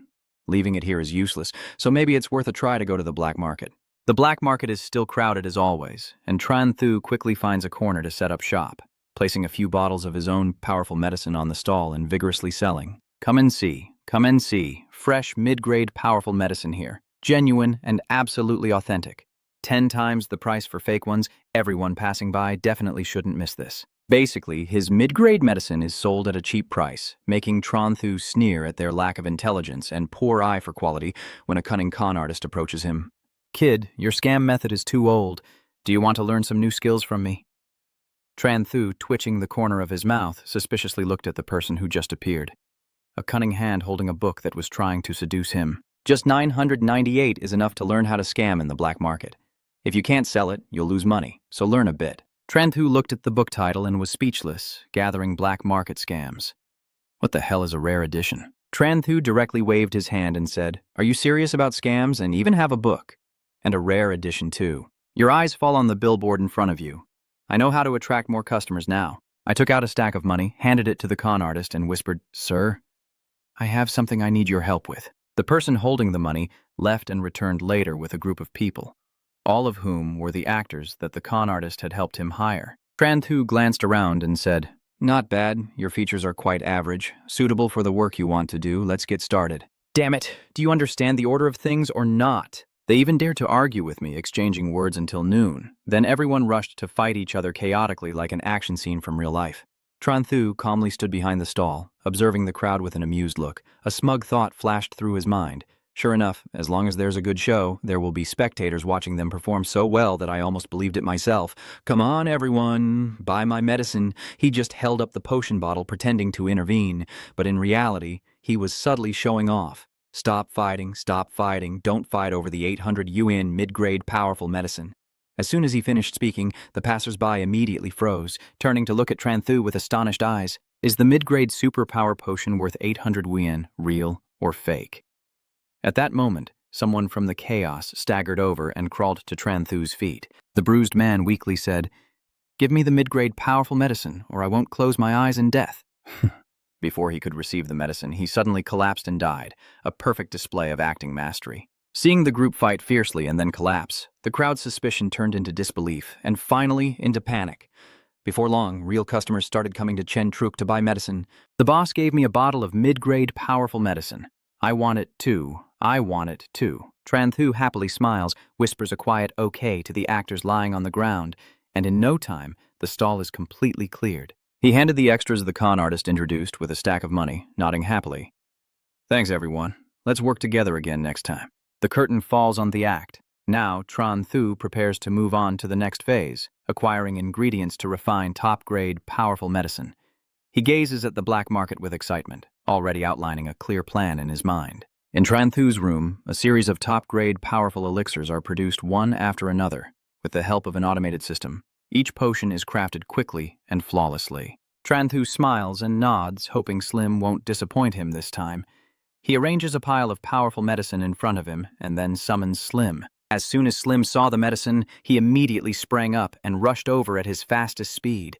Leaving it here is useless, so maybe it's worth a try to go to the black market. The black market is still crowded as always, and Tran Thu quickly finds a corner to set up shop, placing a few bottles of his own powerful medicine on the stall and vigorously selling. Come and see. Come and see. Fresh, mid-grade, powerful medicine here. Genuine and absolutely authentic. 10 times the price for fake ones. Everyone passing by definitely shouldn't miss this. Basically, his mid-grade medicine is sold at a cheap price, making Tran Thu sneer at their lack of intelligence and poor eye for quality when a cunning con artist approaches him. Kid, your scam method is too old. Do you want to learn some new skills from me? Tran Thu, twitching the corner of his mouth, suspiciously looked at the person who just appeared. A cunning hand holding a book that was trying to seduce him. Just 998 is enough to learn how to scam in the black market. If you can't sell it, you'll lose money, so learn a bit. Tran Thu looked at the book title and was speechless, gathering black market scams. What the hell is a rare edition? Tran Thu directly waved his hand and said, Are you serious about scams and even have a book? And a rare edition too. Your eyes fall on the billboard in front of you. I know how to attract more customers now. I took out a stack of money, handed it to the con artist and whispered, Sir, I have something I need your help with. The person holding the money left and returned later with a group of people, all of whom were the actors that the con artist had helped him hire. Tran Thu glanced around and said, Not bad. Your features are quite average. Suitable for the work you want to do. Let's get started. Damn it. Do you understand the order of things or not? They even dared to argue with me, exchanging words until noon. Then everyone rushed to fight each other chaotically like an action scene from real life. Tran Thu calmly stood behind the stall, observing the crowd with an amused look. A smug thought flashed through his mind. Sure enough, as long as there's a good show, there will be spectators watching them perform so well that I almost believed it myself. Come on, everyone, buy my medicine. He just held up the potion bottle pretending to intervene, but in reality, he was subtly showing off. Stop fighting, don't fight over the 800 yuan mid-grade powerful medicine. As soon as he finished speaking, the passers-by immediately froze, turning to look at Tran Thu with astonished eyes. Is the mid-grade superpower potion worth 800 yuan real or fake? At that moment, someone from the chaos staggered over and crawled to Tran Thu's feet. The bruised man weakly said, "Give me the mid-grade powerful medicine, or I won't close my eyes in death." Before he could receive the medicine, he suddenly collapsed and died, a perfect display of acting mastery. Seeing the group fight fiercely and then collapse, the crowd's suspicion turned into disbelief, and finally into panic. Before long, real customers started coming to Chen Truk to buy medicine. The boss gave me a bottle of mid-grade powerful medicine. I want it too. I want it too. Tran Thu happily smiles, whispers a quiet okay to the actors lying on the ground, and in no time, the stall is completely cleared. He handed the extras the con artist introduced with a stack of money, nodding happily. Thanks, everyone. Let's work together again next time. The curtain falls on the act. Now, Tran Thu prepares to move on to the next phase, acquiring ingredients to refine top-grade, powerful medicine. He gazes at the black market with excitement, already outlining a clear plan in his mind. In Tran Thu's room, a series of top-grade, powerful elixirs are produced one after another, with the help of an automated system. Each potion is crafted quickly and flawlessly. Tran Thu smiles and nods, hoping Slim won't disappoint him this time. He arranges a pile of powerful medicine in front of him and then summons Slim. As soon as Slim saw the medicine, he immediately sprang up and rushed over at his fastest speed.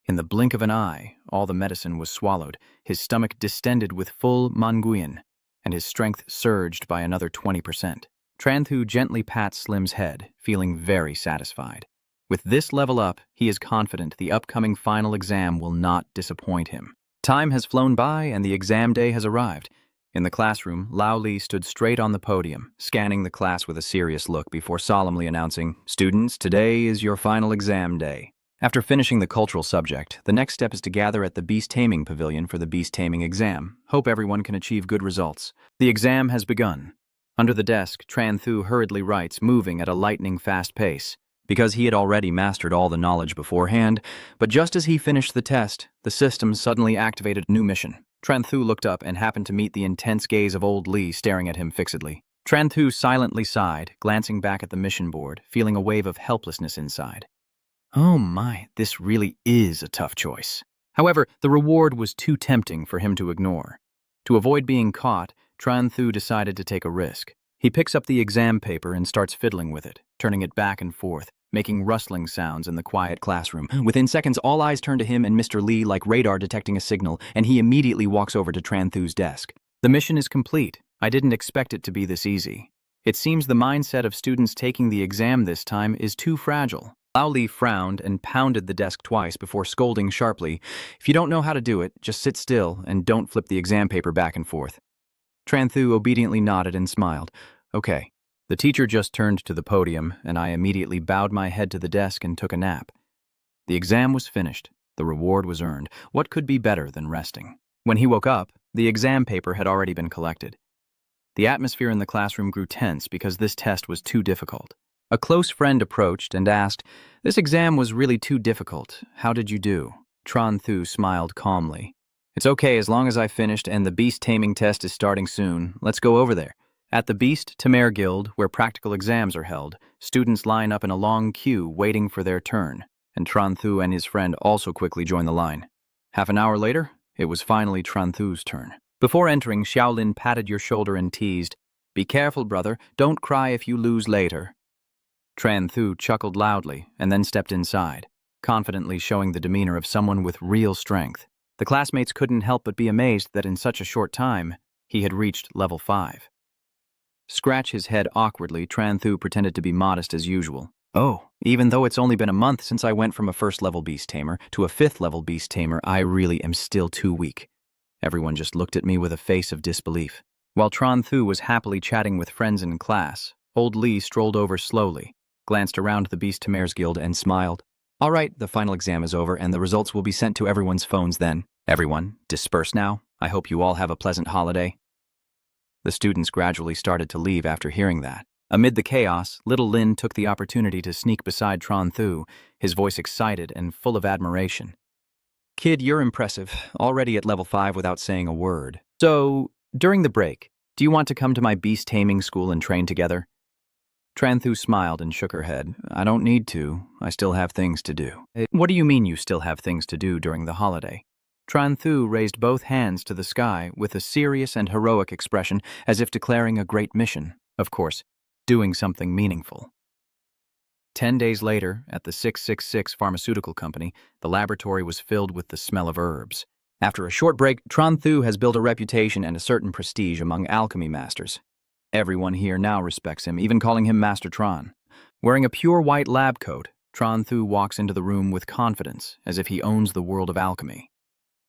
In the blink of an eye, all the medicine was swallowed, his stomach distended with full manguyan, and his strength surged by another 20%. Tran Thu gently pats Slim's head, feeling very satisfied. With this level up, he is confident the upcoming final exam will not disappoint him. Time has flown by and the exam day has arrived. In the classroom, Lao Li stood straight on the podium, scanning the class with a serious look before solemnly announcing, "Students, today is your final exam day." After finishing the cultural subject, the next step is to gather at the Beast Taming Pavilion for the Beast Taming exam. Hope everyone can achieve good results. The exam has begun. Under the desk, Tran Thu hurriedly writes, moving at a lightning-fast pace. Because he had already mastered all the knowledge beforehand, but just as he finished the test, the system suddenly activated a new mission. Tran Thu looked up and happened to meet the intense gaze of old Li staring at him fixedly. Tran Thu silently sighed, glancing back at the mission board, feeling a wave of helplessness inside. Oh my, this really is a tough choice. However, the reward was too tempting for him to ignore. To avoid being caught, Tran Thu decided to take a risk. He picks up the exam paper and starts fiddling with it, turning it back and forth, making rustling sounds in the quiet classroom. Within seconds, all eyes turn to him and Mr. Li like radar detecting a signal, and he immediately walks over to Tran Thu's desk. The mission is complete. I didn't expect it to be this easy. It seems the mindset of students taking the exam this time is too fragile. Lao Li frowned and pounded the desk twice before scolding sharply, "If you don't know how to do it, just sit still and don't flip the exam paper back and forth." Tran Thu obediently nodded and smiled. Okay. The teacher just turned to the podium, and I immediately bowed my head to the desk and took a nap. The exam was finished. The reward was earned. What could be better than resting? When he woke up, the exam paper had already been collected. The atmosphere in the classroom grew tense because this test was too difficult. A close friend approached and asked, "This exam was really too difficult. How did you do?" Tran Thu smiled calmly. "It's okay as long as I finished and the beast taming test is starting soon. Let's go over there." At the Beast Tamer Guild, where practical exams are held, students line up in a long queue waiting for their turn, and Tran Thu and his friend also quickly join the line. Half an hour later, it was finally Tran Thu's turn. Before entering, Xiaolin patted your shoulder and teased, "Be careful, brother. Don't cry if you lose later." Tran Thu chuckled loudly and then stepped inside, confidently showing the demeanor of someone with real strength. The classmates couldn't help but be amazed that in such a short time, he had reached level 5. Scratch his head awkwardly, Tran Thu pretended to be modest as usual. "Oh, even though it's only been a month since I went from a first-level beast tamer to a 5th-level beast tamer, I really am still too weak." Everyone just looked at me with a face of disbelief. While Tran Thu was happily chatting with friends in class, old Li strolled over slowly, glanced around the Beast Tamer's Guild, and smiled. "All right, the final exam is over, and the results will be sent to everyone's phones then. Everyone, disperse now. I hope you all have a pleasant holiday." The students gradually started to leave after hearing that. Amid the chaos, little Lin took the opportunity to sneak beside Tran Thu, his voice excited and full of admiration. "Kid, you're impressive, already at level 5 without saying a word. So, during the break, do you want to come to my beast taming school and train together?" Tran Thu smiled and shook her head. I don't need to. I still have things to do. What do you mean you still have things to do during the holiday? Tran Thu raised both hands to the sky with a serious and heroic expression as if declaring a great mission. Of course, doing something meaningful. 10 days later, at the 666 pharmaceutical company, the laboratory was filled with the smell of herbs. After a short break, Tran Thu has built a reputation and a certain prestige among alchemy masters. Everyone here now respects him, even calling him Master Tran. Wearing a pure white lab coat, Tran Thu walks into the room with confidence, as if he owns the world of alchemy.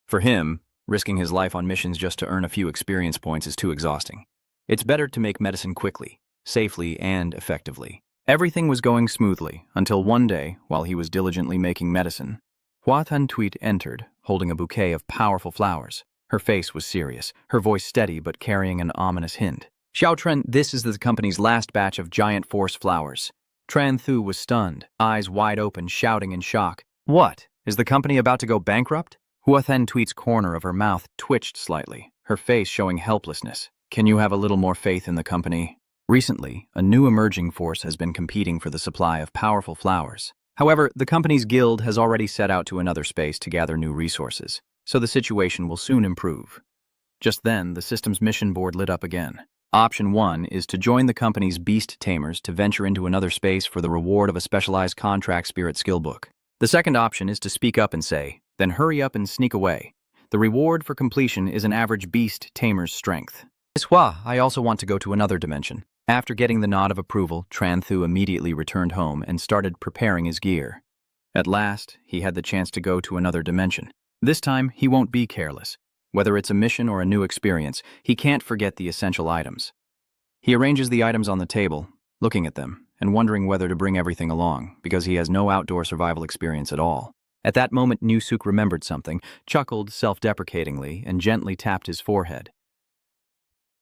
For him, risking his life on missions just to earn a few experience points is too exhausting. It's better to make medicine quickly, safely, and effectively. Everything was going smoothly, until one day, while he was diligently making medicine, Huaha Academy entered, holding a bouquet of powerful flowers. Her face was serious, her voice steady but carrying an ominous hint. Xiao Tren, this is the company's last batch of giant force flowers. Tran Thu was stunned, eyes wide open, shouting in shock. What? Is the company about to go bankrupt? Huaha Academy's corner of her mouth twitched slightly, her face showing helplessness. Can you have a little more faith in the company? Recently, a new emerging force has been competing for the supply of powerful flowers. However, the company's guild has already set out to another space to gather new resources, so the situation will soon improve. Just then, the system's mission board lit up again. Option 1 is to join the company's beast tamers to venture into another space for the reward of a specialized contract spirit skill book. The second option is to speak up and say, then hurry up and sneak away. The reward for completion is an average beast tamer's strength. Miss Hua, I also want to go to another dimension. After getting the nod of approval, Tran Thu immediately returned home and started preparing his gear. At last, he had the chance to go to another dimension. This time, he won't be careless. Whether it's a mission or a new experience, he can't forget the essential items. He arranges the items on the table, looking at them, and wondering whether to bring everything along, because he has no outdoor survival experience at all. At that moment, Nusuk remembered something, chuckled self-deprecatingly, and gently tapped his forehead.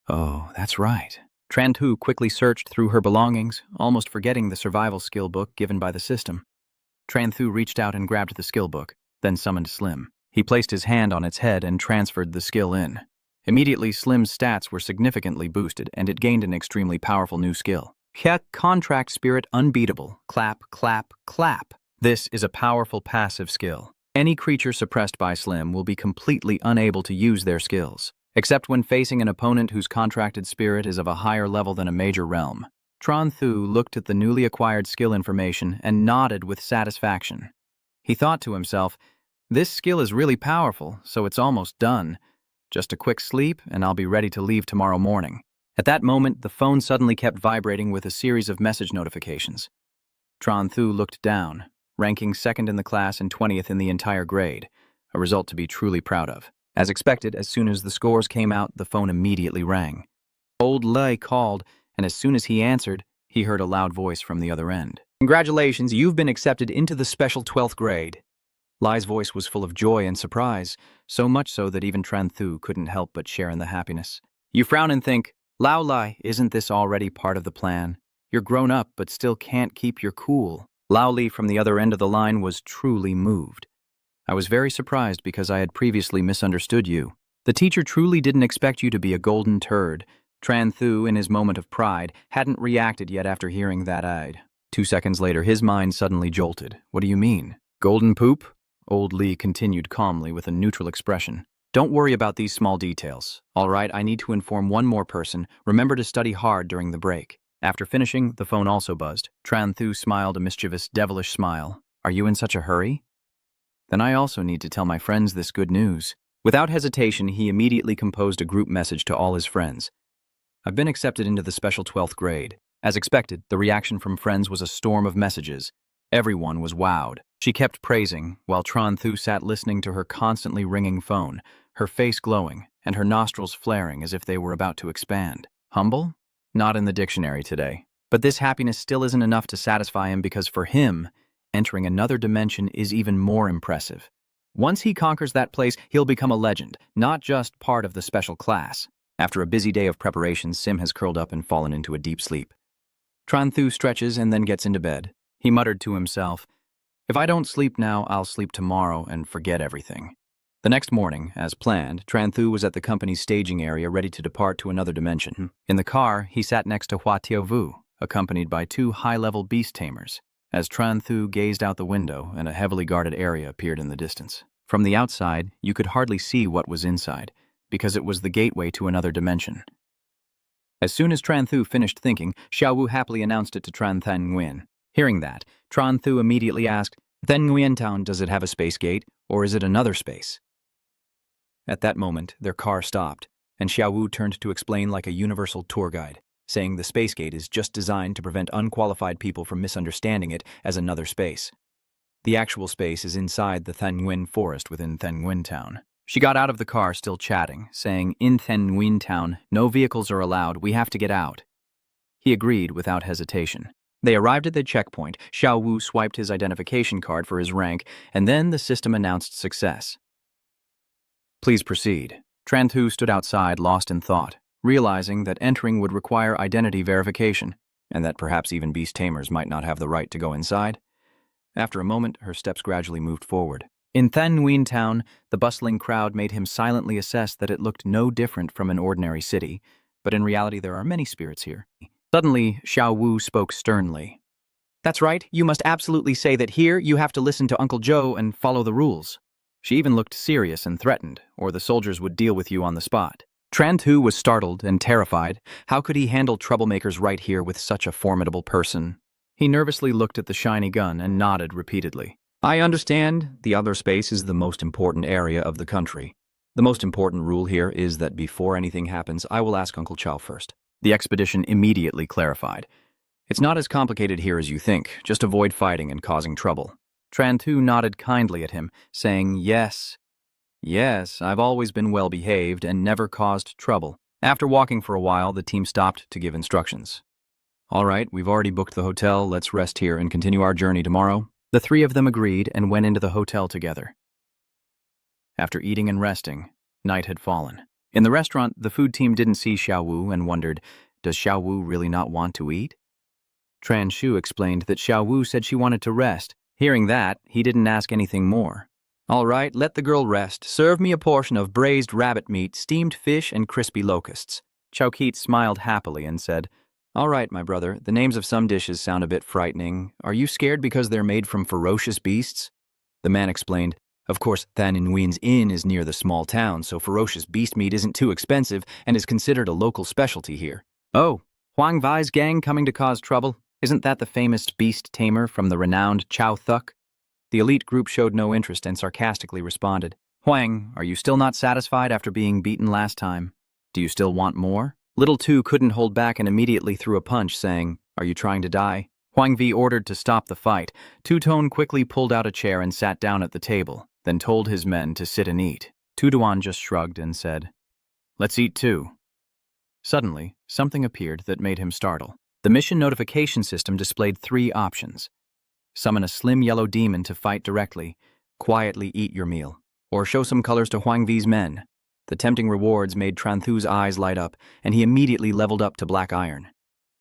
Oh, that's right. Tran Thu quickly searched through her belongings, almost forgetting the survival skill book given by the system. Tran Thu reached out and grabbed the skill book, then summoned Slim. He placed his hand on its head and transferred the skill in. Immediately, Slim's stats were significantly boosted, and it gained an extremely powerful new skill. Contract Spirit Unbeatable. Clap, clap, clap. This is a powerful passive skill. Any creature suppressed by Slim will be completely unable to use their skills, except when facing an opponent whose contracted spirit is of a higher level than a major realm. Tran Thu looked at the newly acquired skill information and nodded with satisfaction. He thought to himself, this skill is really powerful, so it's almost done. Just a quick sleep, and I'll be ready to leave tomorrow morning. At that moment, the phone suddenly kept vibrating with a series of message notifications. Tran Thu looked down, ranking 2nd in the class and 20th in the entire grade, a result to be truly proud of. As expected, as soon as the scores came out, the phone immediately rang. Old Lei called, and as soon as he answered, he heard a loud voice from the other end. Congratulations, you've been accepted into the special 12th grade. Lai's voice was full of joy and surprise, so much so that even Tran Thu couldn't help but share in the happiness. You frown and think, Lao Lai, isn't this already part of the plan? You're grown up but still can't keep your cool. Lao Li from the other end of the line was truly moved. I was very surprised because I had previously misunderstood you. The teacher truly didn't expect you to be a golden turd. Tran Thu, in his moment of pride, hadn't reacted yet after hearing that ad. 2 seconds later, his mind suddenly jolted. What do you mean? Golden poop? Old Li continued calmly with a neutral expression. Don't worry about these small details. All right, I need to inform one more person. Remember to study hard during the break. After finishing, the phone also buzzed. Tran Thu smiled a mischievous, devilish smile. Are you in such a hurry? Then I also need to tell my friends this good news. Without hesitation, he immediately composed a group message to all his friends. I've been accepted into the special 12th grade. As expected, the reaction from friends was a storm of messages. Everyone was wowed. She kept praising, while Tran Thu sat listening to her constantly ringing phone, her face glowing, and her nostrils flaring as if they were about to expand. Humble? Not in the dictionary today. But this happiness still isn't enough to satisfy him because for him, entering another dimension is even more impressive. Once he conquers that place, he'll become a legend, not just part of the special class. After a busy day of preparations, Sim has curled up and fallen into a deep sleep. Tran Thu stretches and then gets into bed. He muttered to himself, if I don't sleep now, I'll sleep tomorrow and forget everything. The next morning, as planned, Tran Thu was at the company's staging area ready to depart to another dimension. In the car, he sat next to Hua Tiaovu, accompanied by 2 high-level beast tamers, as Tran Thu gazed out the window and a heavily guarded area appeared in the distance. From the outside, you could hardly see what was inside, because it was the gateway to another dimension. As soon as Tran Thu finished thinking, Xiao Wu happily announced it to Tran Thanh Nguyen. Hearing that, Tran Thu immediately asked, "Thanh Nguyen Town, does it have a space gate, or is it another space?" At that moment, their car stopped, and Xiao Wu turned to explain like a universal tour guide, saying the space gate is just designed to prevent unqualified people from misunderstanding it as another space. The actual space is inside the Thanh Nguyen forest within Thanh Nguyen Town. She got out of the car still chatting, saying, "In Thanh Nguyen Town, no vehicles are allowed, we have to get out." He agreed without hesitation. They arrived at the checkpoint. Xiao Wu swiped his identification card for his rank, and then the system announced success. "Please proceed." Tran Thu stood outside, lost in thought, realizing that entering would require identity verification, and that perhaps even beast tamers might not have the right to go inside. After a moment, her steps gradually moved forward. In Thanh Nguyen Town, the bustling crowd made him silently assess that it looked no different from an ordinary city, but in reality there are many spirits here. Suddenly, Xiao Wu spoke sternly. "That's right, you must absolutely say that here you have to listen to Uncle Joe and follow the rules." She even looked serious and threatened, or the soldiers would deal with you on the spot. Tran Thu was startled and terrified. How could he handle troublemakers right here with such a formidable person? He nervously looked at the shiny gun and nodded repeatedly. "I understand. The other space is the most important area of the country. The most important rule here is that before anything happens, I will ask Uncle Chow first." The expedition immediately clarified. "It's not as complicated here as you think. Just avoid fighting and causing trouble." Tran Thu nodded kindly at him, saying, Yes, I've always been well-behaved and never caused trouble." After walking for a while, the team stopped to give instructions. "All right, we've already booked the hotel. Let's rest here and continue our journey tomorrow." The 3 of them agreed and went into the hotel together. After eating and resting, night had fallen. In the restaurant, the food team didn't see Xiao Wu and wondered, does Xiao Wu really not want to eat? Tran Shu explained that Xiao Wu said she wanted to rest. Hearing that, he didn't ask anything more. "All right, let the girl rest. Serve me a portion of braised rabbit meat, steamed fish, and crispy locusts." Chowkeet smiled happily and said, "All right, my brother, the names of some dishes sound a bit frightening. Are you scared because they're made from ferocious beasts?" The man explained, "Of course, Thanh Nguyen's Inn is near the small town, so ferocious beast meat isn't too expensive and is considered a local specialty here." "Oh, Huang Vai's gang coming to cause trouble? Isn't that the famous beast tamer from the renowned Chow Thuk?" The elite group showed no interest and sarcastically responded, "Huang, are you still not satisfied after being beaten last time? Do you still want more?" Little Two couldn't hold back and immediately threw a punch, saying, "Are you trying to die?" Huang Vi ordered to stop the fight. Two-Tone quickly pulled out a chair and sat down at the table, then told his men to sit and eat. Tuduan just shrugged and said, "Let's eat too." Suddenly, something appeared that made him startle. The mission notification system displayed 3 options. Summon a slim yellow demon to fight directly, quietly eat your meal, or show some colors to Huang Vi's men. The tempting rewards made Tran Thu's eyes light up, and he immediately leveled up to black iron.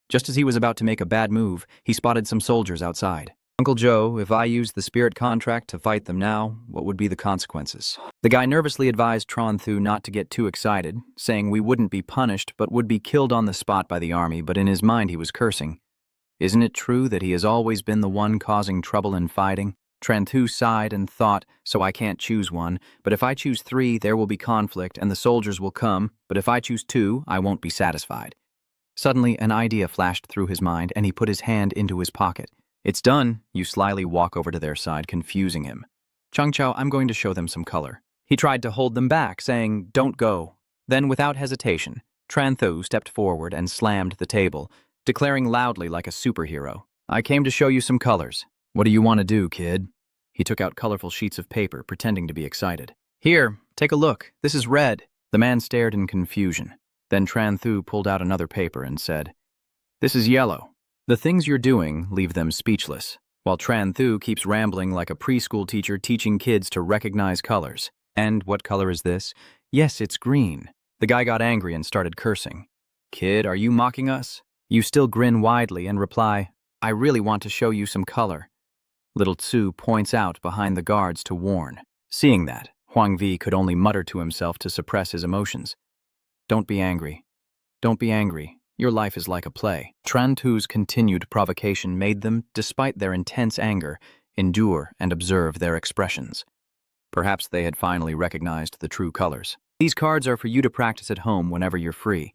Just as he was about to make a bad move, he spotted some soldiers outside. "Uncle Joe, if I used the spirit contract to fight them now, what would be the consequences?" The guy nervously advised Tran Thu not to get too excited, saying we wouldn't be punished but would be killed on the spot by the army, but in his mind he was cursing. Isn't it true that he has always been the one causing trouble and fighting? Tran Thu sighed and thought, so I can't choose one, but if I choose 3, there will be conflict and the soldiers will come, but if I choose 2, I won't be satisfied. Suddenly, an idea flashed through his mind and he put his hand into his pocket. "It's done." You slyly walk over to their side, confusing him. "Chang Chao, I'm going to show them some color." He tried to hold them back, saying, "Don't go." Then, without hesitation, Tran Thu stepped forward and slammed the table, declaring loudly like a superhero, "I came to show you some colors. What do you want to do, kid?" He took out colorful sheets of paper, pretending to be excited. "Here, take a look. This is red." The man stared in confusion. Then Tran Thu pulled out another paper and said, "This is yellow." The things you're doing leave them speechless, while Tran Thu keeps rambling like a preschool teacher teaching kids to recognize colors. "And what color is this?" "Yes, it's green." The guy got angry and started cursing. "Kid, are you mocking us?" You still grin widely and reply, "I really want to show you some color." Little Tsu points out behind the guards to warn. Seeing that, Huang Vi could only mutter to himself to suppress his emotions. "Don't be angry. Don't be angry. Your life is like a play. Tran Thu's continued provocation made them, despite their intense anger, endure and observe their expressions. Perhaps they had finally recognized the true colors. These cards are for you to practice at home whenever you're free.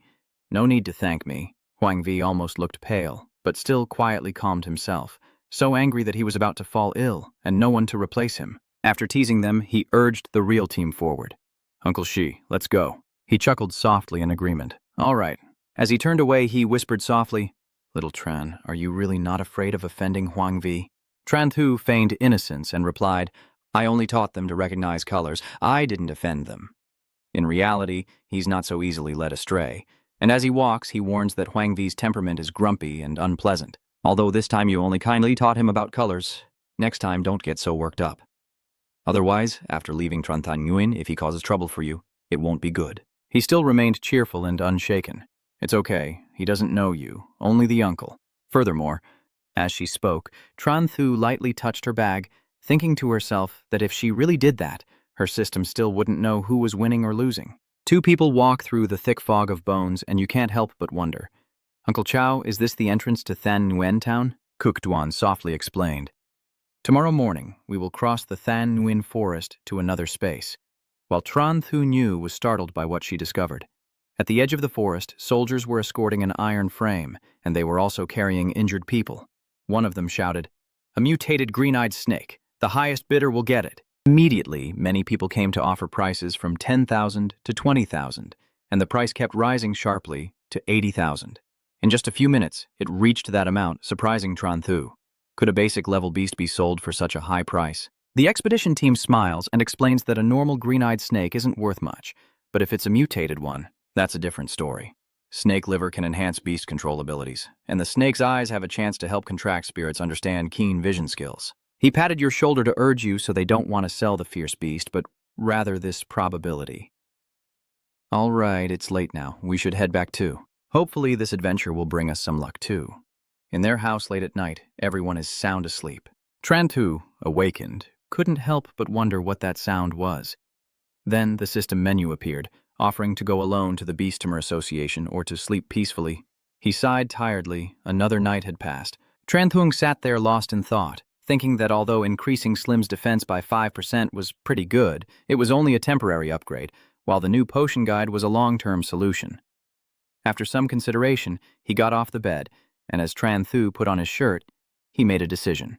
No need to thank me. Huang Vi almost looked pale, but still quietly calmed himself, so angry that he was about to fall ill and no one to replace him. After teasing them, he urged the real team forward. Uncle Shi, let's go. He chuckled softly in agreement. All right. As he turned away, he whispered softly, Little Tran, are you really not afraid of offending Huang Vi? Tran Thu feigned innocence and replied, I only taught them to recognize colors. I didn't offend them. In reality, he's not so easily led astray, and as he walks, he warns that Huang Vi's temperament is grumpy and unpleasant. Although this time you only kindly taught him about colors, next time don't get so worked up. Otherwise, after leaving Tran Nguyen, if he causes trouble for you, it won't be good. He still remained cheerful and unshaken. It's okay, he doesn't know you, only the uncle. Furthermore, as she spoke, Tran Thu lightly touched her bag, thinking to herself that if she really did that, her system still wouldn't know who was winning or losing. Two people walk through the thick fog of bones, and you can't help but wonder. Uncle Chow, is this the entrance to Than Nguyen Town? Cook Duan softly explained. Tomorrow morning, we will cross the Than Nguyen forest to another space. While Tran Thu Nhu was startled by what she discovered. At the edge of the forest, soldiers were escorting an iron frame, and they were also carrying injured people. One of them shouted, A mutated green-eyed snake. The highest bidder will get it. Immediately, many people came to offer prices from 10,000 to 20,000, and the price kept rising sharply to 80,000. In just a few minutes, it reached that amount, surprising Tran Thu. Could a basic-level beast be sold for such a high price? The expedition team smiles and explains that a normal green-eyed snake isn't worth much, but if it's a mutated one, that's a different story. Snake liver can enhance beast control abilities, and the snake's eyes have a chance to help contract spirits understand keen vision skills. He patted your shoulder to urge you so they don't want to sell the fierce beast, but rather this probability. All right, it's late now. We should head back too. Hopefully this adventure will bring us some luck too. In their house late at night, everyone is sound asleep. Tran Thu, awakened, couldn't help but wonder what that sound was. Then the system menu appeared, offering to go alone to the Beast-Tamer Association or to sleep peacefully. He sighed tiredly. Another night had passed. Tran Thu sat there lost in thought, thinking that although increasing Slim's defense by 5% was pretty good, it was only a temporary upgrade, while the new potion guide was a long-term solution. After some consideration, he got off the bed, and as Tran Thu put on his shirt, he made a decision.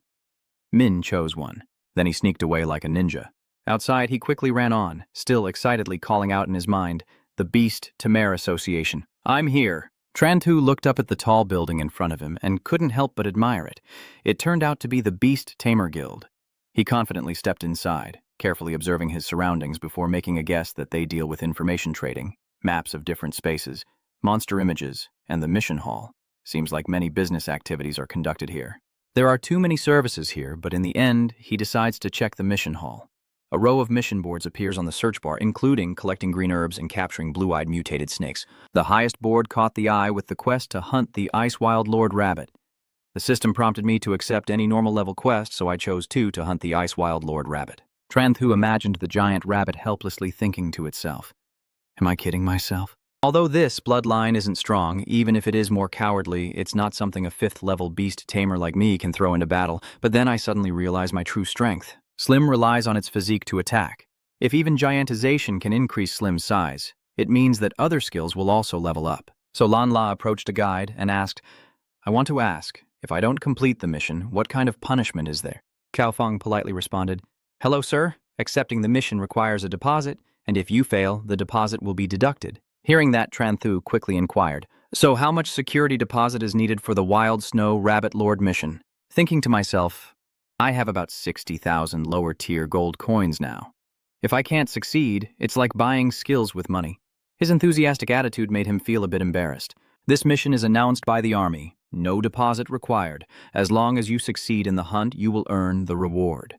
Min chose one. Then he sneaked away like a ninja. Outside, he quickly ran on, still excitedly calling out in his mind, the Beast-Tamer Association. I'm here. Tran Thu looked up at the tall building in front of him and couldn't help but admire it. It turned out to be the Beast-Tamer Guild. He confidently stepped inside, carefully observing his surroundings before making a guess that they deal with information trading, maps of different spaces, monster images, and the mission hall. Seems like many business activities are conducted here. There are too many services here, but in the end, he decides to check the mission hall. A row of mission boards appears on the search bar, including collecting green herbs and capturing blue-eyed mutated snakes. The highest board caught the eye with the quest to hunt the Ice Wild Lord Rabbit. The system prompted me to accept any normal-level quest, so I chose two to hunt the Ice Wild Lord Rabbit. Tran Thu imagined the giant rabbit helplessly thinking to itself, Am I kidding myself? Although this bloodline isn't strong, even if it is more cowardly, it's not something a 5th-level beast tamer like me can throw into battle. But then I suddenly realize my true strength. Slim relies on its physique to attack. If even giantization can increase Slim's size, it means that other skills will also level up. So Lan La approached a guide and asked, I want to ask, if I don't complete the mission, what kind of punishment is there? Cao Feng politely responded, Hello, sir. Accepting the mission requires a deposit, and if you fail, the deposit will be deducted. Hearing that, Tran Thu quickly inquired, So how much security deposit is needed for the Wild Snow Rabbit Lord mission? Thinking to myself, I have about 60,000 lower-tier gold coins now. If I can't succeed, it's like buying skills with money. His enthusiastic attitude made him feel a bit embarrassed. This mission is announced by the army. No deposit required. As long as you succeed in the hunt, you will earn the reward.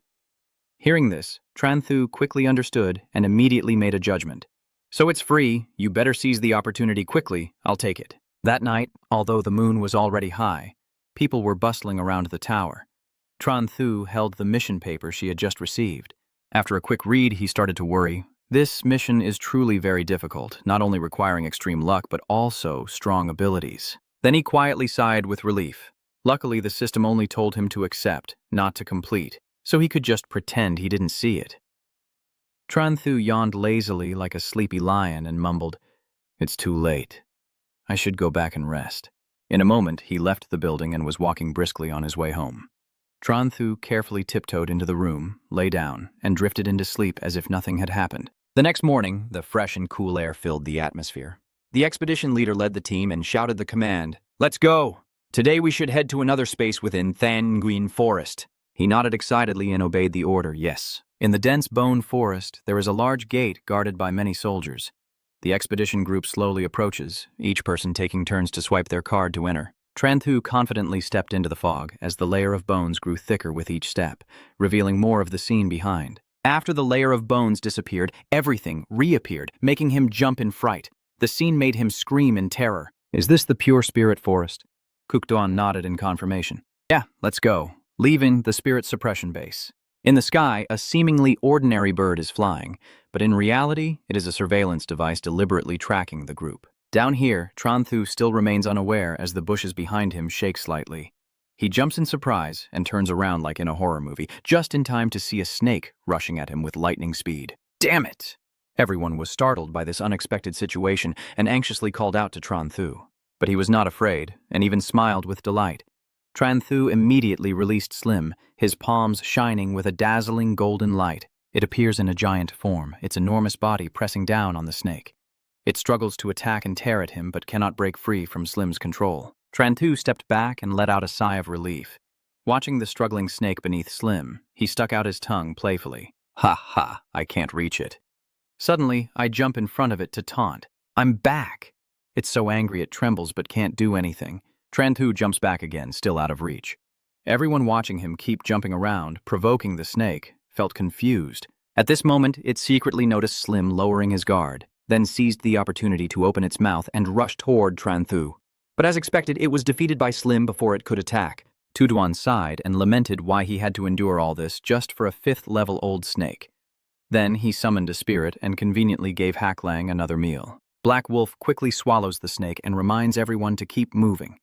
Hearing this, Tran Thu quickly understood and immediately made a judgment. So it's free. You better seize the opportunity quickly. I'll take it. That night, although the moon was already high, people were bustling around the tower. Tran Thu held the mission paper she had just received. After a quick read, he started to worry. This mission is truly very difficult, not only requiring extreme luck but also strong abilities. Then he quietly sighed with relief. Luckily, the system only told him to accept, not to complete, so he could just pretend he didn't see it. Tranthu yawned lazily like a sleepy lion and mumbled, "It's too late. I should go back and rest." In a moment, he left the building and was walking briskly on his way home. Tranthu carefully tiptoed into the room, lay down, and drifted into sleep as if nothing had happened. The next morning, the fresh and cool air filled the atmosphere. The expedition leader led the team and shouted the command, "Let's go! Today we should head to another space within Thanguin Forest." He nodded excitedly and obeyed the order, yes. In the dense bone forest, there is a large gate guarded by many soldiers. The expedition group slowly approaches, each person taking turns to swipe their card to enter. Tranthu confidently stepped into the fog as the layer of bones grew thicker with each step, revealing more of the scene behind. After the layer of bones disappeared, everything reappeared, making him jump in fright. The scene made him scream in terror. "Is this the pure spirit forest?" Kukduan nodded in confirmation. "Yeah, let's go." Leaving the spirit suppression base. In the sky, a seemingly ordinary bird is flying, but in reality, it is a surveillance device deliberately tracking the group. Down here, Tranthu still remains unaware as the bushes behind him shake slightly. He jumps in surprise and turns around like in a horror movie, just in time to see a snake rushing at him with lightning speed. "Damn it!" Everyone was startled by this unexpected situation and anxiously called out to Tranthu. But he was not afraid, and even smiled with delight. Tranthu immediately released Slim, his palms shining with a dazzling golden light. It appears in a giant form, its enormous body pressing down on the snake. It struggles to attack and tear at him but cannot break free from Slim's control. Tranthu stepped back and let out a sigh of relief. Watching the struggling snake beneath Slim, he stuck out his tongue playfully. "Ha ha, I can't reach it." Suddenly, I jump in front of it to taunt. "I'm back!" It's so angry it trembles but can't do anything. Tranthu jumps back again, still out of reach. Everyone watching him keep jumping around, provoking the snake, felt confused. At this moment, it secretly noticed Slim lowering his guard, then seized the opportunity to open its mouth and rush toward Tranthu. But as expected, it was defeated by Slim before it could attack. Tuduan sighed and lamented why he had to endure all this just for a 5th-level old snake. Then he summoned a spirit and conveniently gave Haklang another meal. Black Wolf quickly swallows the snake and reminds everyone to keep moving.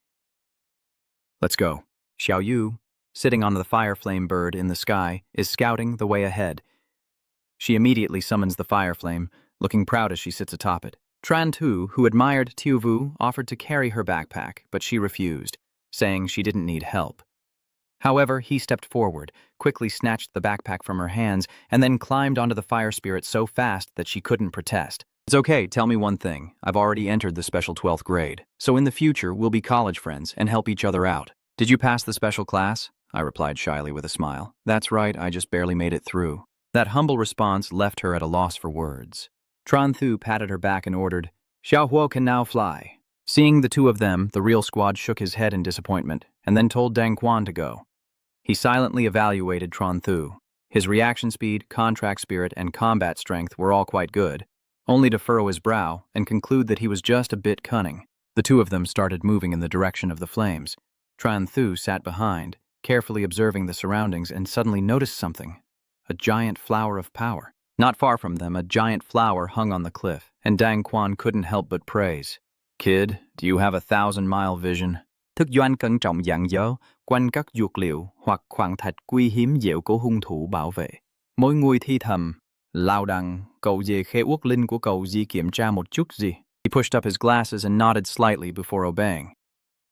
"Let's go." Xiao Yu, sitting on the fire flame bird in the sky, is scouting the way ahead. She immediately summons the fire flame, looking proud as she sits atop it. Tranthu, who admired Tiuvu, offered to carry her backpack, but she refused, saying she didn't need help. However, he stepped forward, quickly snatched the backpack from her hands, and then climbed onto the fire spirit so fast that she couldn't protest. "It's okay, tell me one thing. I've already entered the special 12th grade, so in the future we'll be college friends and help each other out." "Did you pass the special class?" I replied shyly with a smile. "That's right, I just barely made it through." That humble response left her at a loss for words. Tranthu patted her back and ordered, "Xiao Huo can now fly." Seeing the two of them, the real squad shook his head in disappointment, and then told Dang Quan to go. He silently evaluated Tranthu. His reaction speed, contract spirit, and combat strength were all quite good, only to furrow his brow and conclude that he was just a bit cunning. The two of them started moving in the direction of the flames. Tranthu sat behind, carefully observing the surroundings, and suddenly noticed something. A giant flower of power. Not far from them, a giant flower hung on the cliff, and Dang Quan couldn't help but praise. "Kid, do you have a 1,000-mile vision?" Thức doanh cẩn trọng dặn dò, quanh các dược liệu hoặc khoáng thạch quý hiếm dễ có hung thủ bảo vệ. Mỗi người thi thầm, "Lao đằng, cậu về khe uất linh của cậu gì kiểm tra một chút gì?" He pushed up his glasses and nodded slightly before obeying.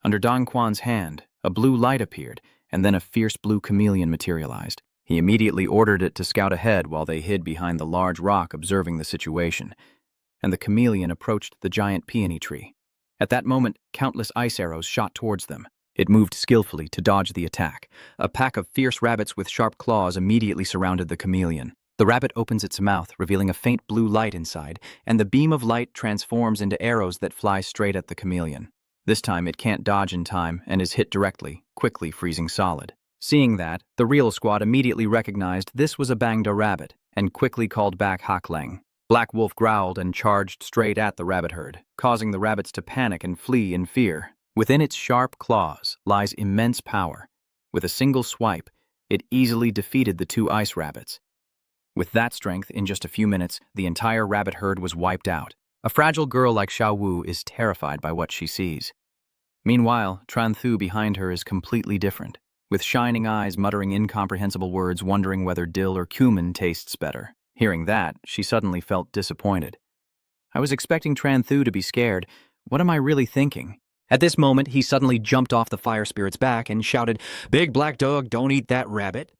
Under Dong Quan's hand, a blue light appeared, and then a fierce blue chameleon materialized. He immediately ordered it to scout ahead while they hid behind the large rock observing the situation, and the chameleon approached the giant peony tree. At that moment, countless ice arrows shot towards them. It moved skillfully to dodge the attack. A pack of fierce rabbits with sharp claws immediately surrounded the chameleon. The rabbit opens its mouth, revealing a faint blue light inside, and the beam of light transforms into arrows that fly straight at the chameleon. This time, it can't dodge in time and is hit directly, quickly freezing solid. Seeing that, the real squad immediately recognized this was a Bangda rabbit and quickly called back Haklang. Black Wolf growled and charged straight at the rabbit herd, causing the rabbits to panic and flee in fear. Within its sharp claws lies immense power. With a single swipe, it easily defeated the two ice rabbits. With that strength, in just a few minutes, the entire rabbit herd was wiped out. A fragile girl like Xiao Wu is terrified by what she sees. Meanwhile, Tran Thu behind her is completely different, with shining eyes muttering incomprehensible words, wondering whether dill or cumin tastes better. Hearing that, she suddenly felt disappointed. I was expecting Tran Thu to be scared. What am I really thinking? At this moment, he suddenly jumped off the fire spirit's back and shouted, "Big black dog, don't eat that rabbit."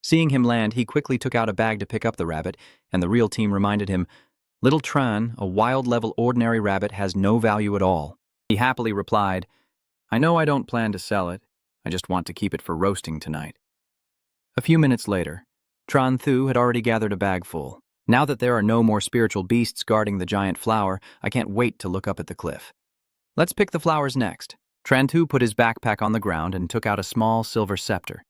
Seeing him land, he quickly took out a bag to pick up the rabbit, and the real team reminded him, "Little Tran, a wild-level ordinary rabbit has no value at all." He happily replied, "I know I don't plan to sell it. I just want to keep it for roasting tonight." A few minutes later, Tran Thu had already gathered a bag full. Now that there are no more spiritual beasts guarding the giant flower, I can't wait to look up at the cliff. Let's pick the flowers next. Tran Thu put his backpack on the ground and took out a small silver scepter.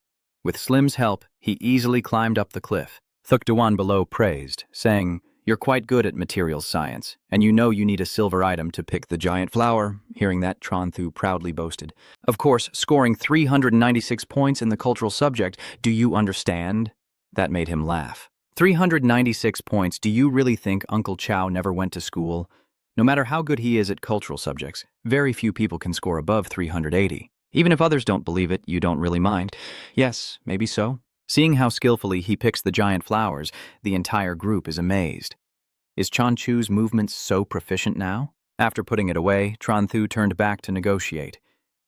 With Slim's help, he easily climbed up the cliff. Thuk Duan below praised, saying, "You're quite good at materials science, and you know you need a silver item to pick the giant flower." Hearing that, Tran Thu proudly boasted, "Of course, scoring 396 points in the cultural subject, do you understand?" That made him laugh. 396 points, do you really think Uncle Chow never went to school? No matter how good he is at cultural subjects, very few people can score above 380. Even if others don't believe it, you don't really mind. Yes, maybe so. Seeing how skillfully he picks the giant flowers, the entire group is amazed. Is Chan Chu's movements so proficient now? After putting it away, Tran Thu turned back to negotiate.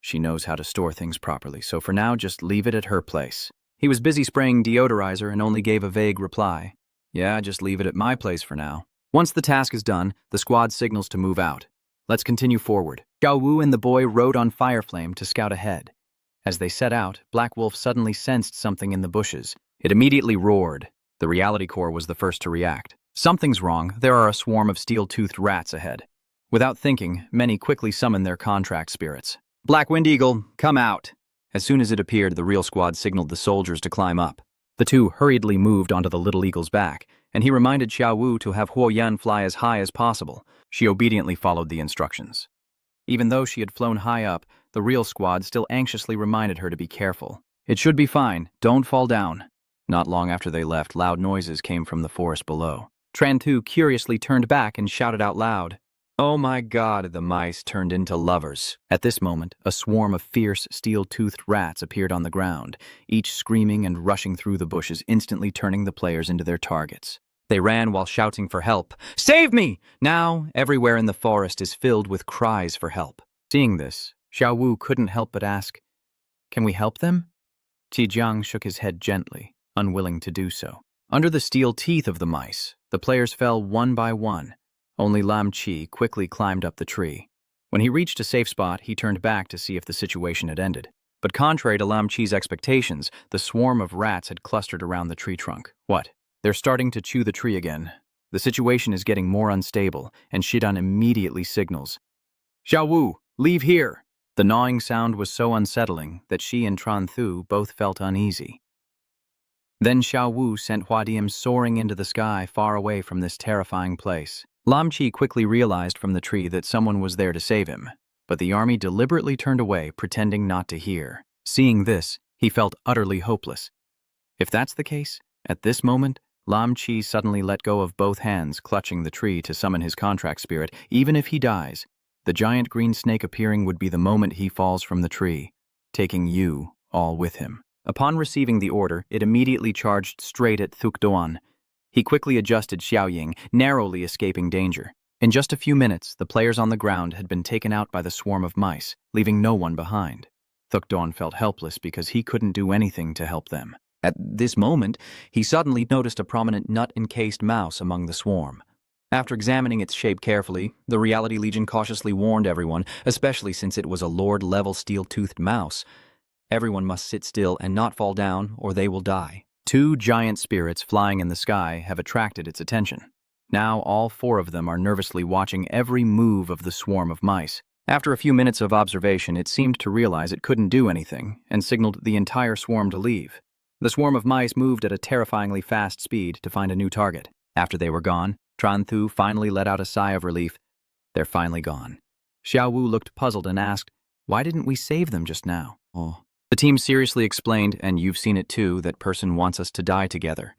She knows how to store things properly, so for now just leave it at her place. He was busy spraying deodorizer and only gave a vague reply. Yeah, just leave it at my place for now. Once the task is done, the squad signals to move out. Let's continue forward. Xiao Wu and the boy rode on Fireflame to scout ahead. As they set out, Black Wolf suddenly sensed something in the bushes. It immediately roared. The reality core was the first to react. Something's wrong. There are a swarm of steel-toothed rats ahead. Without thinking, many quickly summoned their contract spirits. Black Wind Eagle, come out! As soon as it appeared, the real squad signaled the soldiers to climb up. The two hurriedly moved onto the little eagle's back, and he reminded Xiao Wu to have Huo Yan fly as high as possible. She obediently followed the instructions. Even though she had flown high up, the real squad still anxiously reminded her to be careful. It should be fine, don't fall down. Not long after they left, loud noises came from the forest below. Tran Thu curiously turned back and shouted out loud, "Oh my God, the mice turned into lovers." At this moment, a swarm of fierce, steel-toothed rats appeared on the ground, each screaming and rushing through the bushes, instantly turning the players into their targets. They ran while shouting for help. "Save me!" Now, everywhere in the forest is filled with cries for help. Seeing this, Xiao Wu couldn't help but ask, "Can we help them?" Jiang shook his head gently, unwilling to do so. Under the steel teeth of the mice, the players fell one by one. Only Lam Chi quickly climbed up the tree. When he reached a safe spot, he turned back to see if the situation had ended. But contrary to Lam Chi's expectations, the swarm of rats had clustered around the tree trunk. What? They're starting to chew the tree again. The situation is getting more unstable, and Shidan immediately signals, "Xiao Wu, leave here!" The gnawing sound was so unsettling that she and Tran Thu both felt uneasy. Then Xiao Wu sent Hua Diem soaring into the sky far away from this terrifying place. Lam Chi quickly realized from the tree that someone was there to save him, but the army deliberately turned away, pretending not to hear. Seeing this, he felt utterly hopeless. If that's the case, at this moment, Lam Chi suddenly let go of both hands, clutching the tree to summon his contract spirit. Even if he dies, the giant green snake appearing would be the moment he falls from the tree, taking you all with him. Upon receiving the order, it immediately charged straight at Thuk Duan. He quickly adjusted Xiaoying, narrowly escaping danger. In just a few minutes, the players on the ground had been taken out by the swarm of mice, leaving no one behind. Thuk Duan felt helpless because he couldn't do anything to help them. At this moment, he suddenly noticed a prominent nut-encased mouse among the swarm. After examining its shape carefully, the Reality Legion cautiously warned everyone, especially since it was a Lord-level steel-toothed mouse. Everyone must sit still and not fall down, or they will die. Two giant spirits flying in the sky have attracted its attention. Now all four of them are nervously watching every move of the swarm of mice. After a few minutes of observation, it seemed to realize it couldn't do anything, and signaled the entire swarm to leave. The swarm of mice moved at a terrifyingly fast speed to find a new target. After they were gone, Tran Thu finally let out a sigh of relief. They're finally gone. Xiao Wu looked puzzled and asked, "Why didn't we save them just now?" The team seriously explained, "And you've seen it too, that person wants us to die together.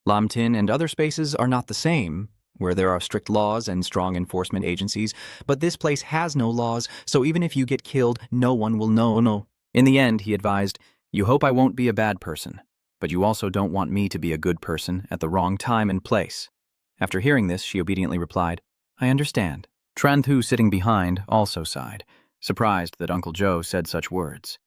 Lamtin and other spaces are not the same, where there are strict laws and strong enforcement agencies, but this place has no laws, so even if you get killed, no one will know. No. In the end, he advised, you hope I won't be a bad person, but you also don't want me to be a good person at the wrong time and place. After hearing this, she obediently replied, I understand. Tran Thu, sitting behind, also sighed, surprised that Uncle Joe said such words.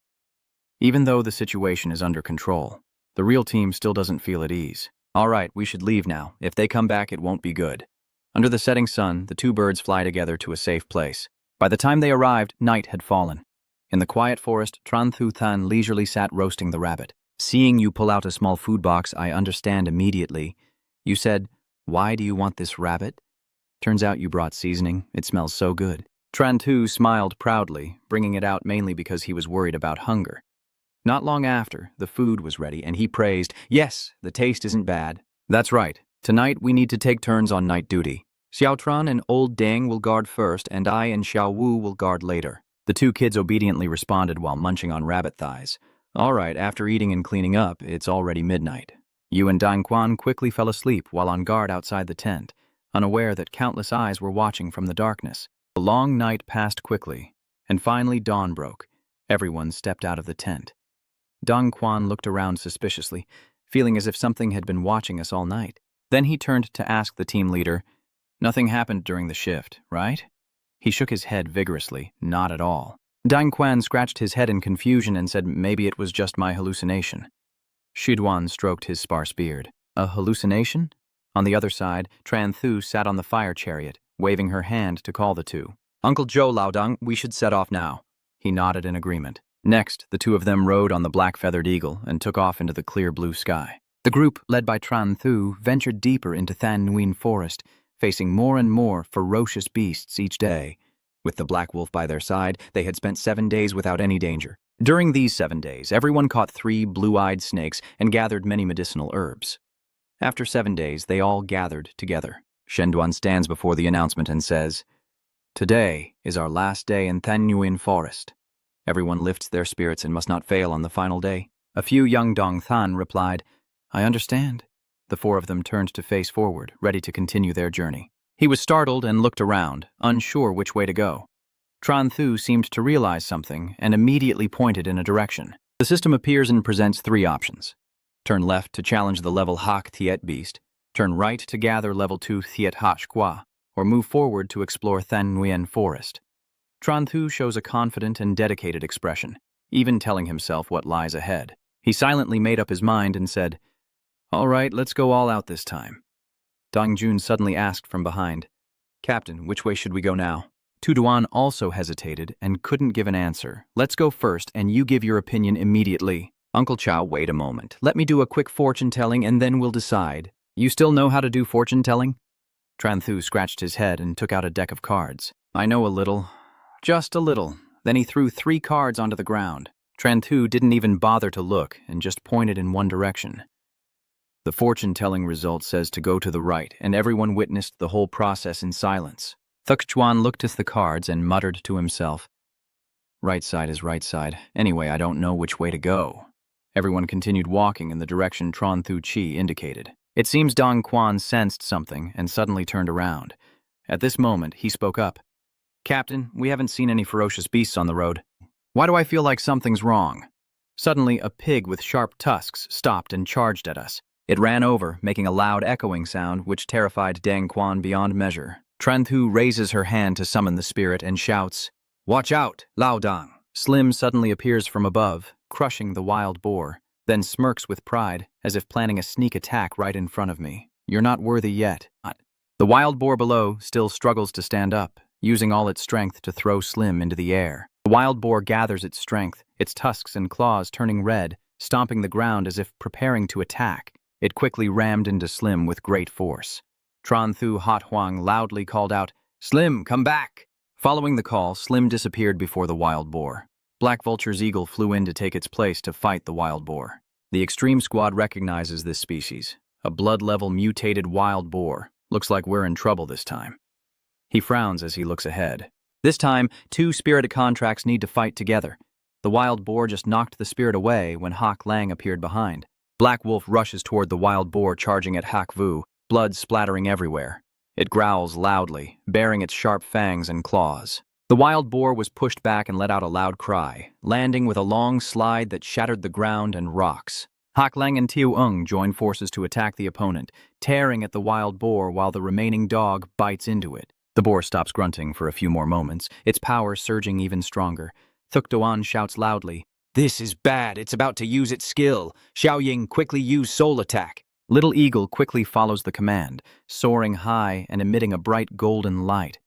Even though the situation is under control, the real team still doesn't feel at ease. All right, we should leave now. If they come back, it won't be good. Under the setting sun, the two birds fly together to a safe place. By the time they arrived, night had fallen. In the quiet forest, Tran Thu Than leisurely sat roasting the rabbit. Seeing you pull out a small food box, I understand immediately. You said, why do you want this rabbit? Turns out you brought seasoning. It smells so good. Tran Thu smiled proudly, bringing it out mainly because he was worried about hunger. Not long after, the food was ready, and he praised, yes, the taste isn't bad. That's right. Tonight we need to take turns on night duty. Xiao Tran and Old Deng will guard first, and I and Xiao Wu will guard later. The two kids obediently responded while munching on rabbit thighs. All right, after eating and cleaning up, it's already midnight. You and Dang Quan quickly fell asleep while on guard outside the tent, unaware that countless eyes were watching from the darkness. The long night passed quickly, and finally dawn broke. Everyone stepped out of the tent. Dong Quan looked around suspiciously, feeling as if something had been watching us all night. Then he turned to ask the team leader, nothing happened during the shift, right? He shook his head vigorously, not at all. Dang Quan scratched his head in confusion and said maybe it was just my hallucination. Shiduan stroked his sparse beard. A hallucination? On the other side, Tran Thu sat on the fire chariot, waving her hand to call the two. Uncle Joe Laodang, we should set off now. He nodded in agreement. Next, the two of them rode on the black-feathered eagle and took off into the clear blue sky. The group, led by Tran Thu, ventured deeper into Than Nguyen Forest, facing more and more ferocious beasts each day. With the black wolf by their side, they had spent 7 days without any danger. During these 7 days, everyone caught 3 blue-eyed snakes and gathered many medicinal herbs. After 7 days, they all gathered together. Shenduan stands before the announcement and says, today is our last day in Than Nguyen Forest. Everyone lifts their spirits and must not fail on the final day. A few young Dong Than replied, I understand. The 4 of them turned to face forward, ready to continue their journey. He was startled and looked around, unsure which way to go. Tran Thu seemed to realize something and immediately pointed in a direction. The system appears and presents 3 options. Turn left to challenge the level Hak Tiet beast, turn right to gather level 2 Tiet Hash Kwa, or move forward to explore Than Nguyen Forest. Tran Thu shows a confident and dedicated expression, even telling himself what lies ahead. He silently made up his mind and said, all right, let's go all out this time. Dong Jun suddenly asked from behind, Captain, which way should we go now? Tu Duan also hesitated and couldn't give an answer. Let's go first, and you give your opinion immediately. Uncle Chow, wait a moment. Let me do a quick fortune-telling, and then we'll decide. You still know how to do fortune-telling? Tran Thu scratched his head and took out a deck of cards. I know a little. Just a little. Then he threw 3 cards onto the ground. Tran Thu didn't even bother to look and just pointed in one direction. The fortune-telling result says to go to the right, and everyone witnessed the whole process in silence. Thuk Chuan looked at the cards and muttered to himself, right side is right side. Anyway, I don't know which way to go. Everyone continued walking in the direction Tran Thu Chi indicated. It seems Dong Quan sensed something and suddenly turned around. At this moment, he spoke up. Captain, we haven't seen any ferocious beasts on the road. Why do I feel like something's wrong? Suddenly, a pig with sharp tusks stopped and charged at us. It ran over, making a loud echoing sound which terrified Dang Quan beyond measure. Tran Thu raises her hand to summon the spirit and shouts, watch out, Lao Dang. Slim suddenly appears from above, crushing the wild boar, then smirks with pride, as if planning a sneak attack right in front of me. You're not worthy yet. The wild boar below still struggles to stand up, using all its strength to throw Slim into the air. The wild boar gathers its strength, its tusks and claws turning red, stomping the ground as if preparing to attack. It quickly rammed into Slim with great force. Tran Thu Hot Huang loudly called out, Slim, come back! Following the call, Slim disappeared before the wild boar. Black Vulture's eagle flew in to take its place to fight the wild boar. The Extreme Squad recognizes this species. A blood-level mutated wild boar. Looks like we're in trouble this time. He frowns as he looks ahead. This time, 2 spirited contracts need to fight together. The wild boar just knocked the spirit away when Hak Lang appeared behind. Black Wolf rushes toward the wild boar charging at Hak Vu, blood splattering everywhere. It growls loudly, baring its sharp fangs and claws. The wild boar was pushed back and let out a loud cry, landing with a long slide that shattered the ground and rocks. Hak Leng and Tiu Ung join forces to attack the opponent, tearing at the wild boar while the remaining dog bites into it. The boar stops grunting for a few more moments, its power surging even stronger. Thuk Doan shouts loudly, "This is bad, it's about to use its skill. Xiao Ying, quickly use soul attack." Little Eagle quickly follows the command, soaring high and emitting a bright golden light.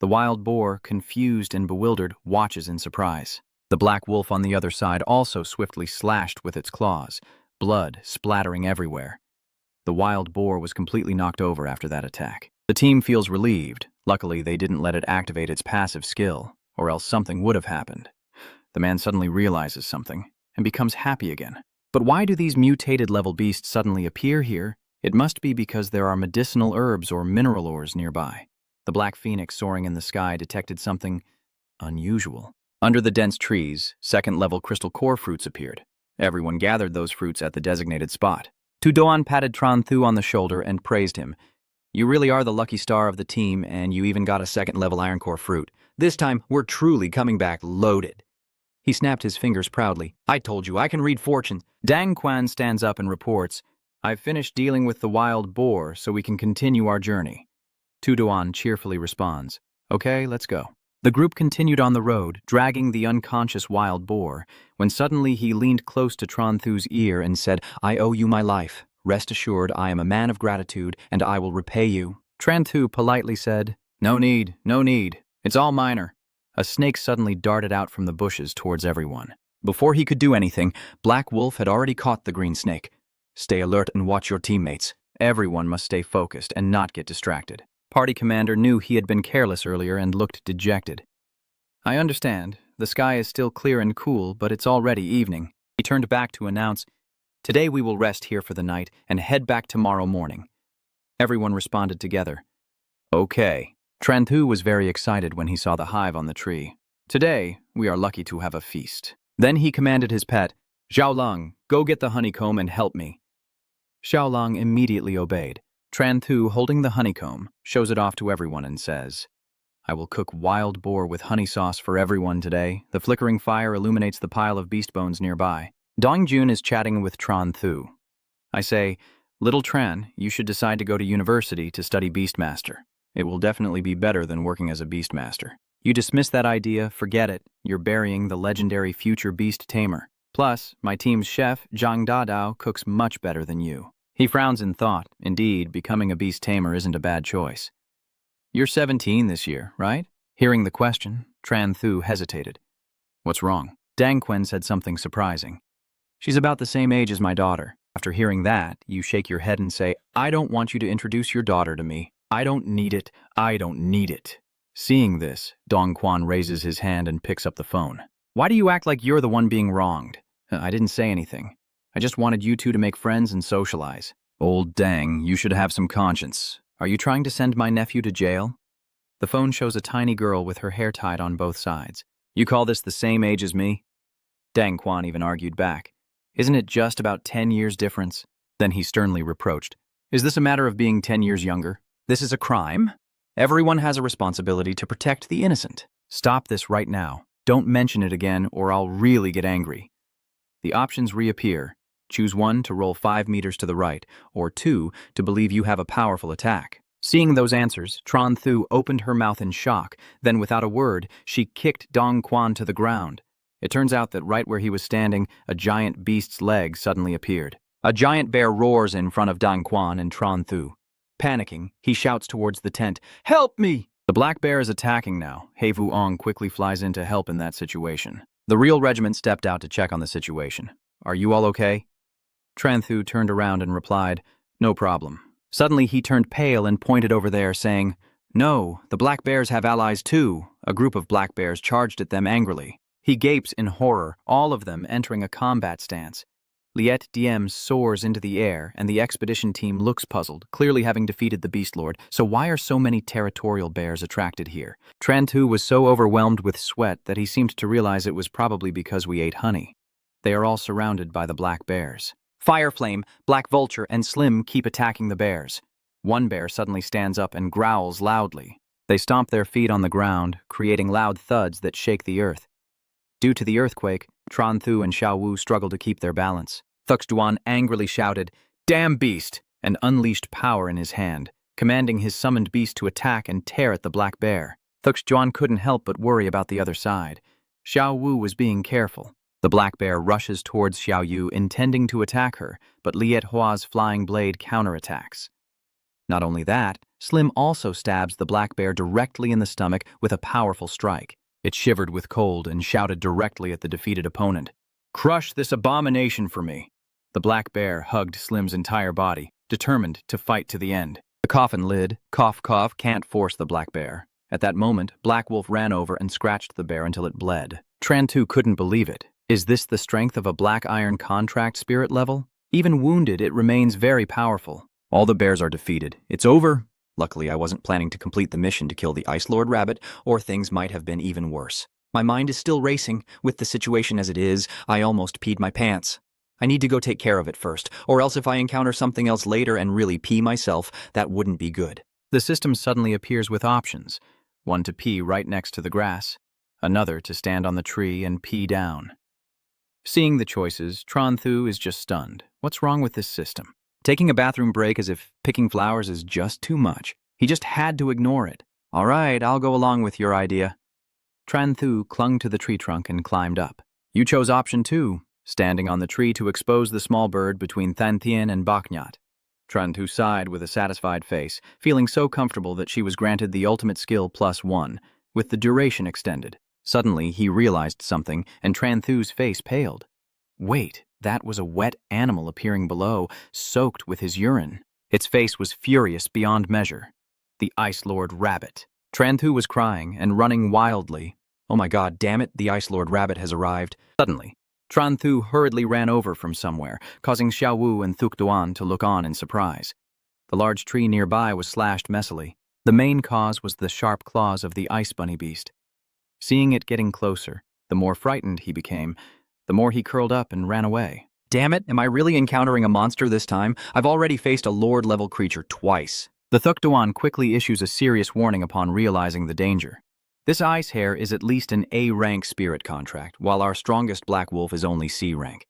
The wild boar, confused and bewildered, watches in surprise. The black wolf on the other side also swiftly slashed with its claws, blood splattering everywhere. The wild boar was completely knocked over after that attack. The team feels relieved. Luckily, they didn't let it activate its passive skill, or else something would have happened. The man suddenly realizes something and becomes happy again. But why do these mutated level beasts suddenly appear here? It must be because there are medicinal herbs or mineral ores nearby. The black phoenix soaring in the sky detected something unusual. Under the dense trees, second-level crystal core fruits appeared. Everyone gathered those fruits at the designated spot. Tu Doan patted Tran Thu on the shoulder and praised him. "You really are the lucky star of the team, and you even got a second-level iron core fruit. This time, we're truly coming back loaded." He snapped his fingers proudly. "I told you, I can read fortunes." Dang Quan stands up and reports, "I've finished dealing with the wild boar, so we can continue our journey." Tu Doan cheerfully responds, "Okay, let's go." The group continued on the road, dragging the unconscious wild boar, when suddenly he leaned close to Tran Thu's ear and said, "I owe you my life. Rest assured, I am a man of gratitude, and I will repay you." Tran Thu politely said, no need. It's all minor." A snake suddenly darted out from the bushes towards everyone. Before he could do anything, Black Wolf had already caught the green snake. "Stay alert and watch your teammates. Everyone must stay focused and not get distracted." Party commander knew he had been careless earlier and looked dejected. "I understand. The sky is still clear and cool, but it's already evening." He turned back to announce, "Today we will rest here for the night and head back tomorrow morning." Everyone responded together, "Okay." Tran Thu was very excited when he saw the hive on the tree. "Today, we are lucky to have a feast." Then he commanded his pet, "Xiao Lang, go get the honeycomb and help me." Xiao Lang immediately obeyed. Tran Thu, holding the honeycomb, shows it off to everyone and says, "I will cook wild boar with honey sauce for everyone today." The flickering fire illuminates the pile of beast bones nearby. Dong Jun is chatting with Tran Thu. I say, "Little Tran, you should decide to go to university to study Beastmaster. It will definitely be better than working as a Beastmaster. You dismiss that idea, forget it. You're burying the legendary future Beast Tamer. Plus, my team's chef, Zhang Dadao, cooks much better than you." He frowns in thought. Indeed, becoming a Beast Tamer isn't a bad choice. "You're 17 this year, right?" Hearing the question, Tran Thu hesitated. "What's wrong?" Dang Quen said something surprising. "She's about the same age as my daughter." After hearing that, you shake your head and say, "I don't want you to introduce your daughter to me. I don't need it. I don't need it." Seeing this, Dong Quan raises his hand and picks up the phone. "Why do you act like you're the one being wronged?" "I didn't say anything. I just wanted you two to make friends and socialize." "Old Dang, you should have some conscience. Are you trying to send my nephew to jail?" The phone shows a tiny girl with her hair tied on both sides. "You call this the same age as me?" Dang Quan even argued back. "Isn't it just about 10 years difference?" Then he sternly reproached, "Is this a matter of being 10 years younger? This is a crime. Everyone has a responsibility to protect the innocent. Stop this right now. Don't mention it again or I'll really get angry." The options reappear. Choose 1 to roll 5 meters to the right, or 2 to believe you have a powerful attack. Seeing those answers, Tran Thu opened her mouth in shock. Then, without a word, she kicked Dong Quan to the ground. It turns out that right where he was standing, a giant beast's leg suddenly appeared. A giant bear roars in front of Dong Quan and Tran Thu. Panicking, he shouts towards the tent, "Help me!" The black bear is attacking now. He Vu Ong quickly flies in to help in that situation. The real regiment stepped out to check on the situation. "Are you all okay?" Tran Thu turned around and replied, "No problem." Suddenly he turned pale and pointed over there, saying, "No, the black bears have allies too." A group of black bears charged at them angrily. He gapes in horror, all of them entering a combat stance. Liet Diem soars into the air, and the expedition team looks puzzled, clearly having defeated the Beast Lord. So why are so many territorial bears attracted here? Tran Thu was so overwhelmed with sweat that he seemed to realize it was probably because we ate honey. They are all surrounded by the black bears. Fireflame, Black Vulture, and Slim keep attacking the bears. One bear suddenly stands up and growls loudly. They stomp their feet on the ground, creating loud thuds that shake the earth. Due to the earthquake, Tran Thu and Xiao Wu struggled to keep their balance. Thuxduan angrily shouted, "Damn beast!" and unleashed power in his hand, commanding his summoned beast to attack and tear at the black bear. Thuxduan couldn't help but worry about the other side. Xiao Wu was being careful. The black bear rushes towards Xiao Yu, intending to attack her, but Liet Hua's flying blade counterattacks. Not only that, Slim also stabs the black bear directly in the stomach with a powerful strike. It shivered with cold and shouted directly at the defeated opponent, "Crush this abomination for me." The black bear hugged Slim's entire body, determined to fight to the end. The coffin lid, cough cough, can't force the black bear. At that moment, Black Wolf ran over and scratched the bear until it bled. Tran Tu couldn't believe it. Is this the strength of a black iron contract spirit level? Even wounded, it remains very powerful. All the bears are defeated. It's over. Luckily, I wasn't planning to complete the mission to kill the Ice Lord Rabbit, or things might have been even worse. My mind is still racing. With the situation as it is, I almost peed my pants. I need to go take care of it first, or else if I encounter something else later and really pee myself, that wouldn't be good. The system suddenly appears with options. One to pee right next to the grass, another to stand on the tree and pee down. Seeing the choices, Tran Thu is just stunned. What's wrong with this system? Taking a bathroom break as if picking flowers is just too much. He just had to ignore it. All right, I'll go along with your idea. Tran Thu clung to the tree trunk and climbed up. You chose option 2, standing on the tree to expose the small bird between Than Thien and Baknyat. Tran Thu sighed with a satisfied face, feeling so comfortable that she was granted the ultimate skill +1, with the duration extended. Suddenly, he realized something, and Tran Thu's face paled. Wait, that was a wet animal appearing below, soaked with his urine. Its face was furious beyond measure. The Ice Lord Rabbit. Tran Thu was crying and running wildly. Oh my god, damn it, the Ice Lord Rabbit has arrived. Suddenly, Tran Thu hurriedly ran over from somewhere, causing Xiao Wu and Thuk Duan to look on in surprise. The large tree nearby was slashed messily. The main cause was the sharp claws of the ice bunny beast. Seeing it getting closer, the more frightened he became, the more he curled up and ran away. Damn it, am I really encountering a monster this time? I've already faced a lord-level creature twice. The Thuk Duan quickly issues a serious warning upon realizing the danger. This ice hare is at least an A-rank spirit contract, while our strongest black wolf is only C rank.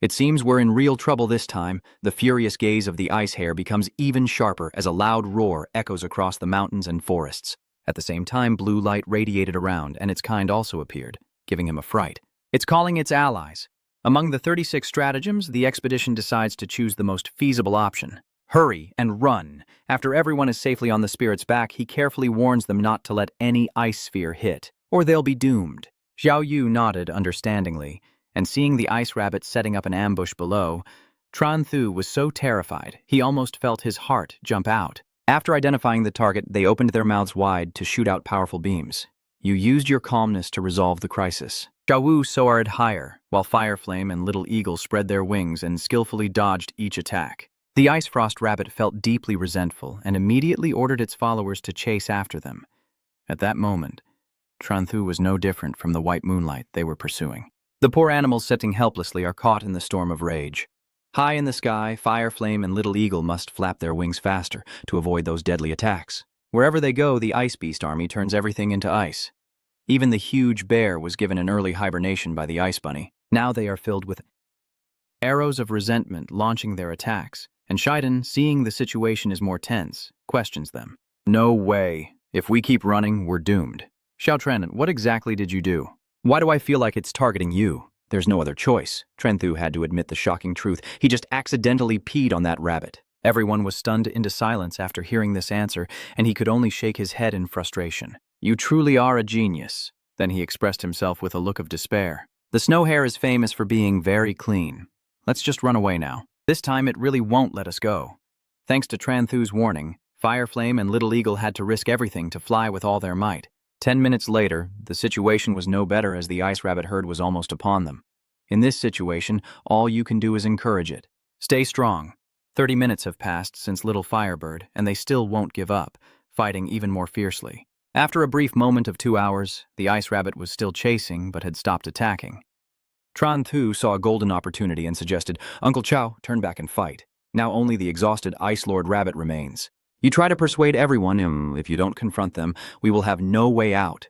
It seems we're in real trouble this time. The furious gaze of the ice hare becomes even sharper as a loud roar echoes across the mountains and forests. At the same time, blue light radiated around, and its kind also appeared, giving him a fright. It's calling its allies. Among the 36 stratagems, the expedition decides to choose the most feasible option. Hurry and run. After everyone is safely on the spirit's back, he carefully warns them not to let any ice sphere hit, or they'll be doomed. Xiao Yu nodded understandingly, and seeing the ice rabbit setting up an ambush below, Tran Thu was so terrified he almost felt his heart jump out. After identifying the target, they opened their mouths wide to shoot out powerful beams. You used your calmness to resolve the crisis. Xiao Wu soared higher, while Fireflame and Little Eagle spread their wings and skillfully dodged each attack. The Ice Frost Rabbit felt deeply resentful and immediately ordered its followers to chase after them. At that moment, Tran Thu was no different from the white moonlight they were pursuing. The poor animals sitting helplessly are caught in the storm of rage. High in the sky, Fireflame and Little Eagle must flap their wings faster to avoid those deadly attacks. Wherever they go, the Ice Beast army turns everything into ice. Even the huge bear was given an early hibernation by the Ice Bunny. Now they are filled with arrows of resentment launching their attacks, and Shiden, seeing the situation is more tense, questions them. No way. If we keep running, we're doomed. Xiao Tran, what exactly did you do? Why do I feel like it's targeting you? There's no other choice. Tran Thu had to admit the shocking truth. He just accidentally peed on that rabbit. Everyone was stunned into silence after hearing this answer, and he could only shake his head in frustration. You truly are a genius. Then he expressed himself with a look of despair. The snow hare is famous for being very clean. Let's just run away now. This time it really won't let us go. Thanks to Tran Thu's warning, Fireflame and Little Eagle had to risk everything to fly with all their might. 10 minutes later, the situation was no better as the ice rabbit herd was almost upon them. In this situation, all you can do is encourage it. Stay strong. 30 minutes have passed since Little Firebird, and they still won't give up, fighting even more fiercely. After a brief moment of 2 hours, the ice rabbit was still chasing but had stopped attacking. Tran Thu saw a golden opportunity and suggested, Uncle Chow, turn back and fight. Now only the exhausted Ice Lord Rabbit remains. You try to persuade everyone, if you don't confront them, we will have no way out.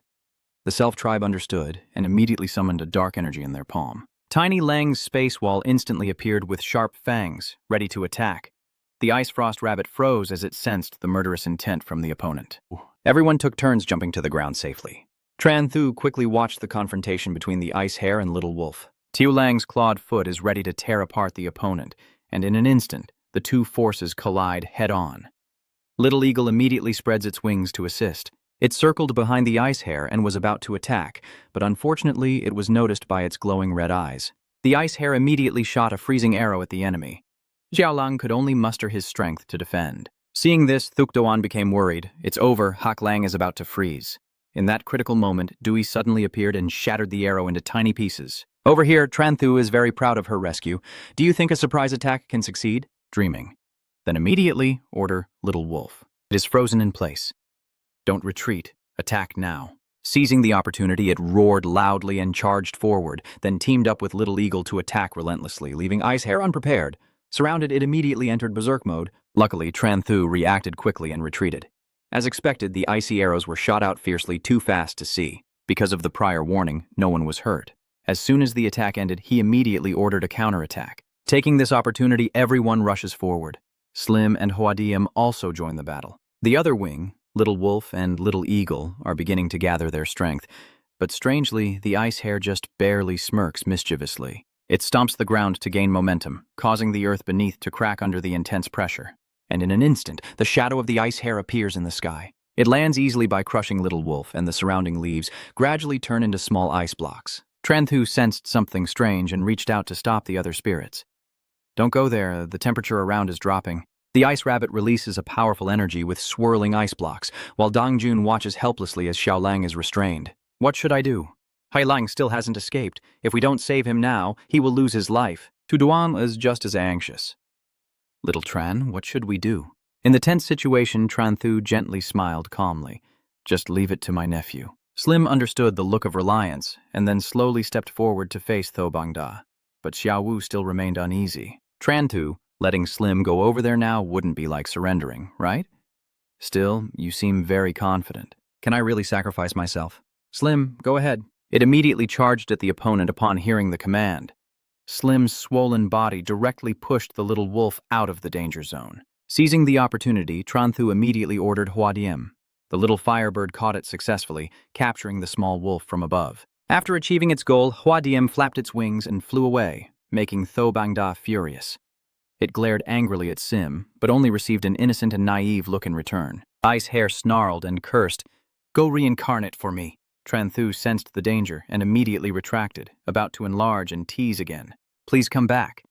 The self-tribe understood and immediately summoned a dark energy in their palm. Tiny Lang's space wall instantly appeared with sharp fangs, ready to attack. The Ice Frost Rabbit froze as it sensed the murderous intent from the opponent. Everyone took turns jumping to the ground safely. Tran Thu quickly watched the confrontation between the Ice Hare and Little Wolf. Tiu Lang's clawed foot is ready to tear apart the opponent, and in an instant, the two forces collide head-on. Little Eagle immediately spreads its wings to assist. It circled behind the Ice Hare and was about to attack, but unfortunately it was noticed by its glowing red eyes. The Ice Hare immediately shot a freezing arrow at the enemy. Xiaolang could only muster his strength to defend. Seeing this, Thukdoan became worried. It's over, Hak Lang is about to freeze. In that critical moment, Dewey suddenly appeared and shattered the arrow into tiny pieces. Over here, Tran Thu is very proud of her rescue. Do you think a surprise attack can succeed? Dreaming. Then immediately order Little Wolf. It is frozen in place. Don't retreat. Attack now. Seizing the opportunity, it roared loudly and charged forward, then teamed up with Little Eagle to attack relentlessly, leaving Ice Hare unprepared. Surrounded, it immediately entered berserk mode. Luckily, Tran Thu reacted quickly and retreated. As expected, the icy arrows were shot out fiercely, too fast to see. Because of the prior warning, no one was hurt. As soon as the attack ended, he immediately ordered a counterattack. Taking this opportunity, everyone rushes forward. Slim and Huaha also join the battle. The other wing, Little Wolf and Little Eagle, are beginning to gather their strength. But strangely, the Ice Hare just barely smirks mischievously. It stomps the ground to gain momentum, causing the earth beneath to crack under the intense pressure. And in an instant, the shadow of the Ice Hare appears in the sky. It lands easily by crushing Little Wolf, and the surrounding leaves gradually turn into small ice blocks. Tran Thu sensed something strange and reached out to stop the other spirits. Don't go there, the temperature around is dropping. The Ice Rabbit releases a powerful energy with swirling ice blocks, while Dong Jun watches helplessly as Xiaolang is restrained. What should I do? Hai Lang still hasn't escaped. If we don't save him now, he will lose his life. Tuduan is just as anxious. Little Tran, what should we do? In the tense situation, Tran Thu gently smiled calmly. Just leave it to my nephew. Slim understood the look of reliance, and then slowly stepped forward to face Tho Bangda. But Xiao Wu still remained uneasy. Tran Thu, letting Slim go over there now wouldn't be like surrendering, right? Still, you seem very confident. Can I really sacrifice myself? Slim, go ahead. It immediately charged at the opponent upon hearing the command. Slim's swollen body directly pushed the Little Wolf out of the danger zone. Seizing the opportunity, Tran Thu immediately ordered Huaha. The little firebird caught it successfully, capturing the small wolf from above. After achieving its goal, Huaha flapped its wings and flew away, making Tho Bangda furious. It glared angrily at Sim, but only received an innocent and naive look in return. Ice Hare snarled and cursed. Go reincarnate for me. Tran Thu sensed the danger and immediately retracted, about to enlarge and tease again. Please come back.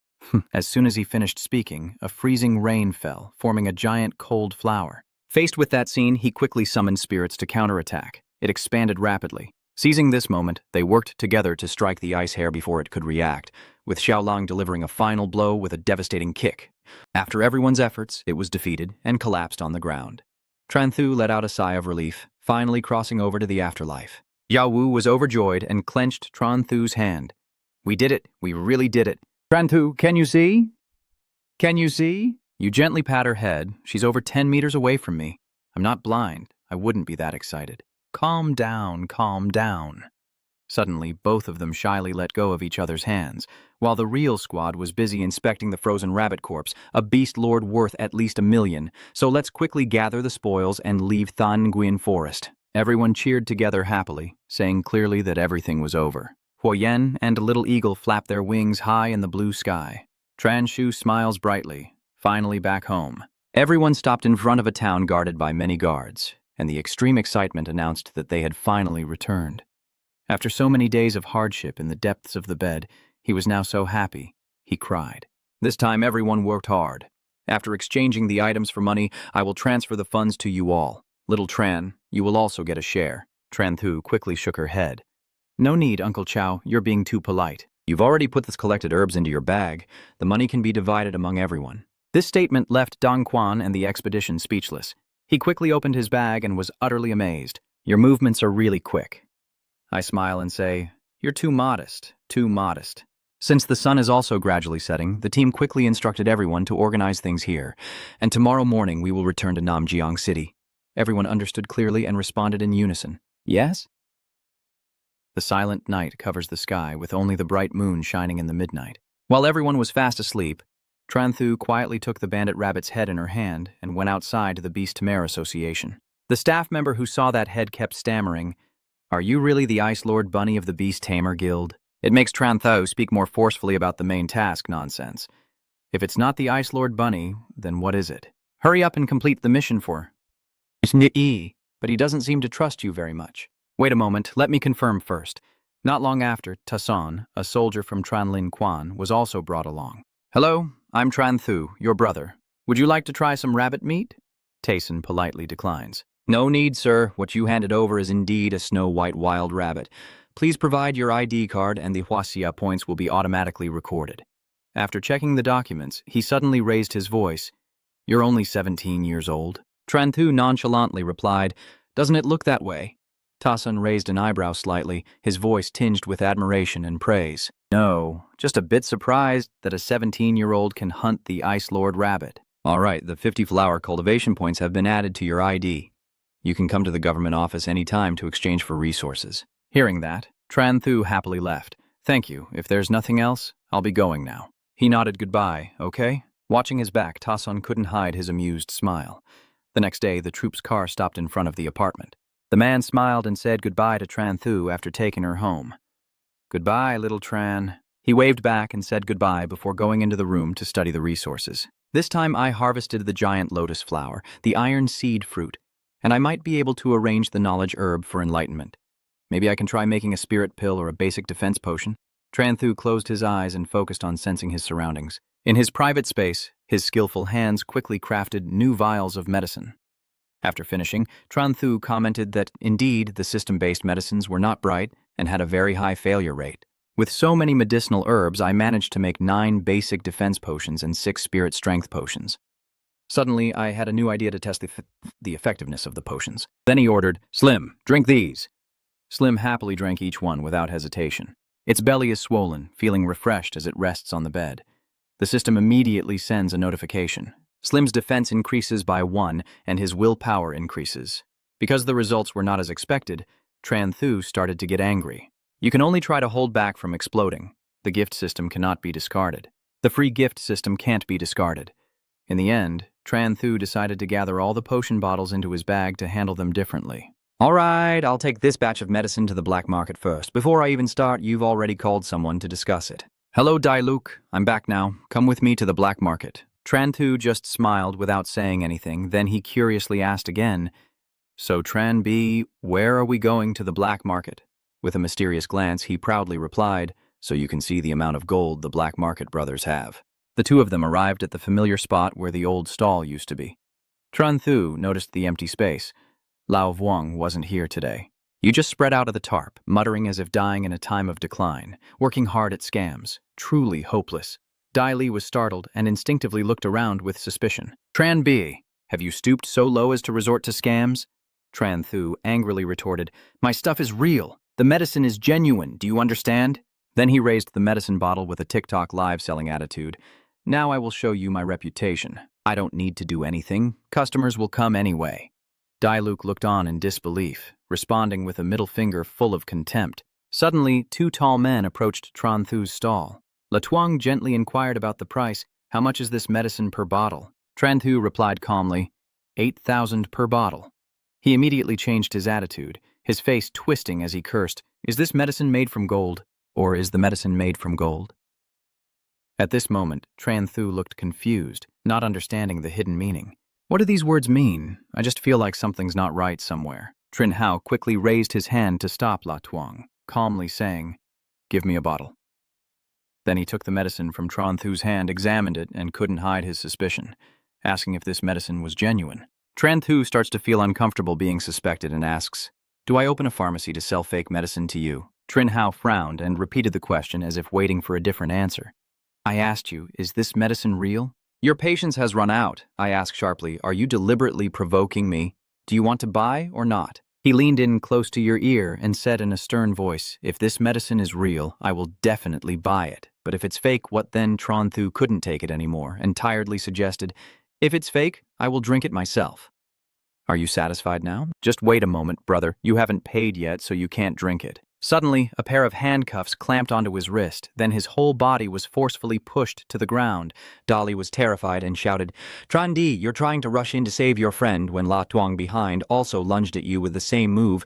As soon as he finished speaking, a freezing rain fell, forming a giant cold flower. Faced with that scene, he quickly summoned spirits to counterattack. It expanded rapidly. Seizing this moment, they worked together to strike the Ice Hare before it could react, with Xiaolang delivering a final blow with a devastating kick. After everyone's efforts, it was defeated and collapsed on the ground. Tran Thu let out a sigh of relief, finally crossing over to the afterlife. Yao Wu was overjoyed and clenched Tran Thu's hand. We did it. We really did it. Tran Thu, can you see? Can you see? You gently pat her head. She's over 10 meters away from me. I'm not blind. I wouldn't be that excited. Calm down, calm down. Suddenly, both of them shyly let go of each other's hands, while the real squad was busy inspecting the frozen rabbit corpse, a beast lord worth at least $1 million. So let's quickly gather the spoils and leave Than Nguyen Forest. Everyone cheered together happily, saying clearly that everything was over. Huoyen and Little Eagle flapped their wings high in the blue sky. Tran Shu smiles brightly, finally back home. Everyone stopped in front of a town guarded by many guards, and the extreme excitement announced that they had finally returned. After so many days of hardship in the depths of the bed, he was now so happy, he cried. This time everyone worked hard. After exchanging the items for money, I will transfer the funds to you all. Little Tran, you will also get a share. Tran Thu quickly shook her head. No need, Uncle Chow, you're being too polite. You've already put the collected herbs into your bag. The money can be divided among everyone. This statement left Dong Quan and the expedition speechless. He quickly opened his bag and was utterly amazed. Your movements are really quick. I smile and say, You're too modest, too modest. Since the sun is also gradually setting, the team quickly instructed everyone to organize things here, and tomorrow morning we will return to Namjiang City. Everyone understood clearly and responded in unison. Yes? The silent night covers the sky with only the bright moon shining in the midnight. While everyone was fast asleep, Tranthu quietly took the bandit rabbit's head in her hand and went outside to the Beast Tamer Association. The staff member who saw that head kept stammering, "Are you really the Ice Lord Bunny of the Beast Tamer Guild?" It makes Tranthu speak more forcefully about the main task nonsense. If it's not the Ice Lord Bunny, then what is it? Hurry up and complete the mission for Sni, but he doesn't seem to trust you very much. Wait a moment, let me confirm first. Not long after, Tasson, a soldier from Tranlin Quan, was also brought along. "Hello, I'm Tranthu, your brother. Would you like to try some rabbit meat?" Tayson politely declines. "No need, sir. What you handed over is indeed a snow-white wild rabbit. Please provide your ID card and the Huaxia points will be automatically recorded." After checking the documents, he suddenly raised his voice. "You're only 17 years old." Tranthu nonchalantly replied, "Doesn't it look that way?" Tasson raised an eyebrow slightly, his voice tinged with admiration and praise. "No, just a bit surprised that a 17-year-old can hunt the Ice Lord Rabbit." "All right, the 50 flower cultivation points have been added to your ID. You can come to the government office any time to exchange for resources." Hearing that, Tranthu happily left. "Thank you. If there's nothing else, I'll be going now." He nodded goodbye, okay? Watching his back, Tasson couldn't hide his amused smile. The next day, the troop's car stopped in front of the apartment. The man smiled and said goodbye to Tranthu after taking her home. "Goodbye, little Tran." He waved back and said goodbye before going into the room to study the resources. "This time I harvested the giant lotus flower, the iron seed fruit, and I might be able to arrange the knowledge herb for enlightenment. Maybe I can try making a spirit pill or a basic defense potion." Tranthu closed his eyes and focused on sensing his surroundings. In his private space, his skillful hands quickly crafted new vials of medicine. After finishing, Tranthu commented that, indeed, the system-based medicines were not bright and had a very high failure rate. "With so many medicinal herbs, I managed to make 9 basic defense potions and 6 spirit strength potions. Suddenly, I had a new idea to test the effectiveness of the potions." Then he ordered, "Slim, drink these." Slim happily drank each one without hesitation. Its belly is swollen, feeling refreshed as it rests on the bed. The system immediately sends a notification. Slim's defense increases by 1, and his willpower increases. Because the results were not as expected, Tranthu started to get angry. You can only try to hold back from exploding. The gift system cannot be discarded. The free gift system can't be discarded. In the end, Tranthu decided to gather all the potion bottles into his bag to handle them differently. "All right, I'll take this batch of medicine to the black market first. Before I even start, you've already called someone to discuss it." "Hello, Dailuk. I'm back now. Come with me to the black market." Tranthu just smiled without saying anything, then he curiously asked again, "So Tran B, where are we going to the black market?" With a mysterious glance, he proudly replied, "So you can see the amount of gold the black market brothers have." The two of them arrived at the familiar spot where the old stall used to be. Tranthu noticed the empty space. Lao Vuong wasn't here today. You just spread out of the tarp, muttering as if dying in a time of decline, working hard at scams, truly hopeless. Dai Li was startled and instinctively looked around with suspicion. "Tran B, have you stooped so low as to resort to scams?" Tranthu angrily retorted, "My stuff is real. The medicine is genuine. Do you understand?" Then he raised the medicine bottle with a TikTok live selling attitude. "Now I will show you my reputation. I don't need to do anything. Customers will come anyway." Dailuk looked on in disbelief, responding with a middle finger full of contempt. Suddenly, 2 tall men approached Tranthu's stall. Latuang gently inquired about the price. "How much is this medicine per bottle?" Tranthu replied calmly, 8,000 per bottle. He immediately changed his attitude, his face twisting as he cursed, "Is this medicine made from gold? Or is the medicine made from gold?" At this moment, Tranthu looked confused, not understanding the hidden meaning. "What do these words mean? I just feel like something's not right somewhere." Trin Hao quickly raised his hand to stop Latuang, calmly saying, "Give me a bottle." Then he took the medicine from Tranthu's hand, examined it, and couldn't hide his suspicion, asking if this medicine was genuine. Tranthu starts to feel uncomfortable being suspected and asks, "Do I open a pharmacy to sell fake medicine to you?" Trin Hao frowned and repeated the question as if waiting for a different answer. "I asked you, is this medicine real?" "Your patience has run out," I asked sharply. "Are you deliberately provoking me? Do you want to buy or not?" He leaned in close to your ear and said in a stern voice, "If this medicine is real, I will definitely buy it. But if it's fake, what then?" Tranthu couldn't take it anymore and tiredly suggested, "If it's fake, I will drink it myself." "Are you satisfied now?" "Just wait a moment, brother. You haven't paid yet, so you can't drink it." Suddenly, a pair of handcuffs clamped onto his wrist, then his whole body was forcefully pushed to the ground. Dolly was terrified and shouted, "Trandi, you're trying to rush in to save your friend," when La Tuong behind also lunged at you with the same move.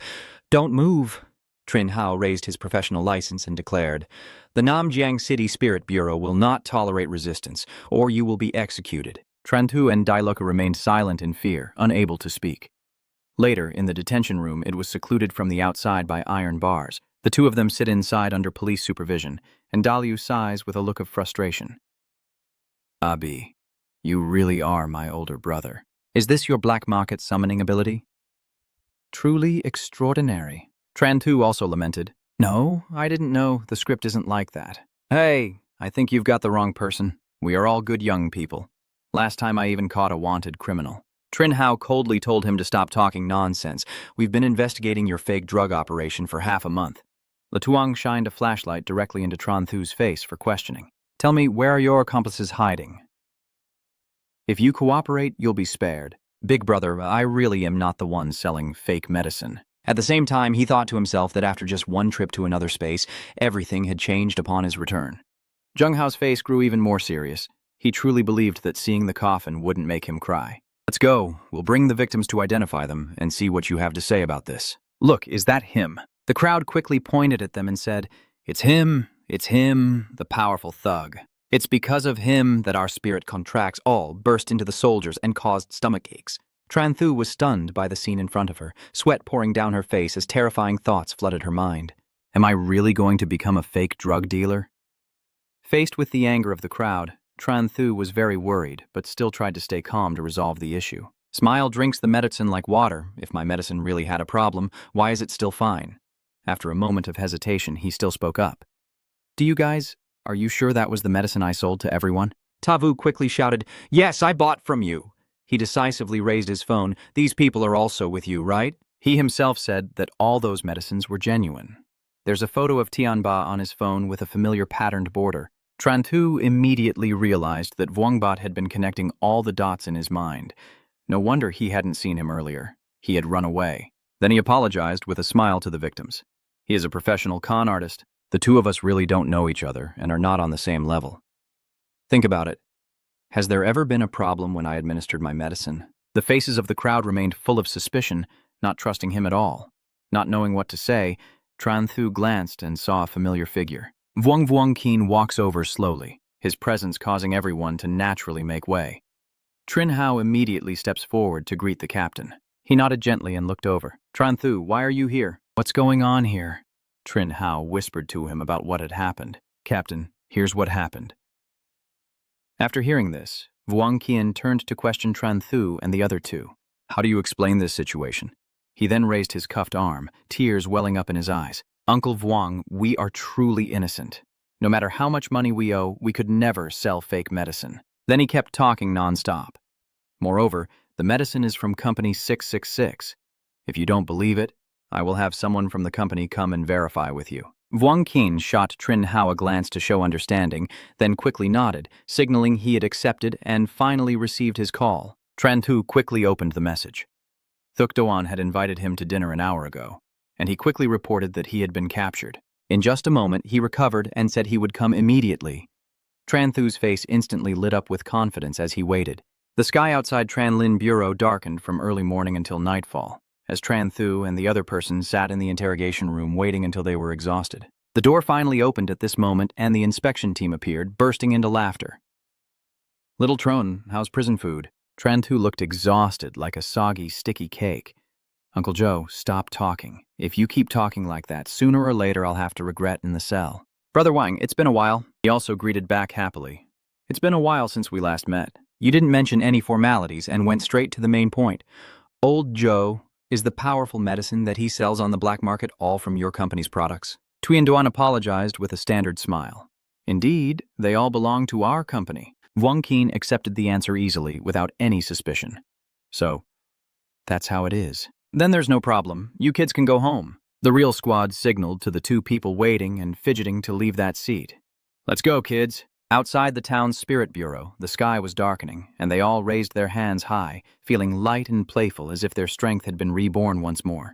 "Don't move." Trin Hao raised his professional license and declared, "The Namjiang City Spirit Bureau will not tolerate resistance, or you will be executed." Tranthu and Dailuka remained silent in fear, unable to speak. Later, in the detention room, it was secluded from the outside by iron bars. The two of them sit inside under police supervision, and Daliu sighs with a look of frustration. "Abi, you really are my older brother. Is this your black market summoning ability?" "Truly extraordinary." Tranthu also lamented, "No, I didn't know. The script isn't like that." "Hey, I think you've got the wrong person. We are all good young people. Last time I even caught a wanted criminal." Trin Hao coldly told him to stop talking nonsense. "We've been investigating your fake drug operation for half a month." Latuang shined a flashlight directly into Tranthu's face for questioning. "Tell me, where are your accomplices hiding?" "If you cooperate, you'll be spared. Big brother, I really am not the one selling fake medicine." At the same time, he thought to himself that after just one trip to another space, everything had changed upon his return. Zheng Hao's face grew even more serious. He truly believed that seeing the coffin wouldn't make him cry. "Let's go. We'll bring the victims to identify them and see what you have to say about this." "Look, is that him?" The crowd quickly pointed at them and said, it's him, the powerful thug. It's because of him that our spirit contracts." All burst into the soldiers and caused stomach aches. Tranthu was stunned by the scene in front of her, sweat pouring down her face as terrifying thoughts flooded her mind. Am I really going to become a fake drug dealer? Faced with the anger of the crowd, Tranthu was very worried, but still tried to stay calm to resolve the issue. "Smile drinks the medicine like water. If my medicine really had a problem, why is it still fine?" After a moment of hesitation, he still spoke up. Are you sure that was the medicine I sold to everyone?" Tavu quickly shouted, "Yes, I bought from you." He decisively raised his phone. "These people are also with you, right?" He himself said that all those medicines were genuine. There's a photo of Tianba on his phone with a familiar patterned border. Tranthu immediately realized that Vuongbat had been connecting all the dots in his mind. No wonder he hadn't seen him earlier. He had run away. Then he apologized with a smile to the victims. "He is a professional con artist. The two of us really don't know each other and are not on the same level. Think about it. Has there ever been a problem when I administered my medicine?" The faces of the crowd remained full of suspicion, not trusting him at all. Not knowing what to say, Tranthu glanced and saw a familiar figure. Vuong Keen walks over slowly, his presence causing everyone to naturally make way. Trin Hao immediately steps forward to greet the captain. He nodded gently and looked over. "Tranthu, why are you here?" "What's going on here?" Trin Hao whispered to him about what had happened. "Captain, here's what happened." After hearing this, Vuong Kien turned to question Tranthu and the other two. "How do you explain this situation?" He then raised his cuffed arm, tears welling up in his eyes. "Uncle Vuong, we are truly innocent. No matter how much money we owe, we could never sell fake medicine." Then he kept talking nonstop. "Moreover, the medicine is from Company 666. If you don't believe it, I will have someone from the company come and verify with you." Vuong Qin shot Trin Hao a glance to show understanding, then quickly nodded, signaling he had accepted and finally received his call. Tranthu quickly opened the message. Thuk Doan had invited him to dinner an hour ago, and he quickly reported that he had been captured. In just a moment, he recovered and said he would come immediately. Tranthu's face instantly lit up with confidence as he waited. The sky outside Tran Lin Bureau darkened from early morning until nightfall, as Tranthu and the other person sat in the interrogation room waiting until they were exhausted. The door finally opened at this moment and the inspection team appeared, bursting into laughter. "Little Tron, how's prison food?" Tranthu looked exhausted, like a soggy, sticky cake. "Uncle Joe, stop talking. If you keep talking like that, sooner or later I'll have to regret in the cell." "Brother Wang, it's been a while." He also greeted back happily. "It's been a while since we last met. You didn't mention any formalities and went straight to the main point. Old Joe, is the powerful medicine that he sells on the black market all from your company's products?" Tuyen Duan apologized with a standard smile. "Indeed, they all belong to our company." Vuong Keen accepted the answer easily, without any suspicion. "So, that's how it is." Then there's no problem. You kids can go home. The real squad signaled to the two people waiting and fidgeting to leave that seat. Let's go, kids. Outside the town's spirit bureau, the sky was darkening, and they all raised their hands high, feeling light and playful as if their strength had been reborn once more.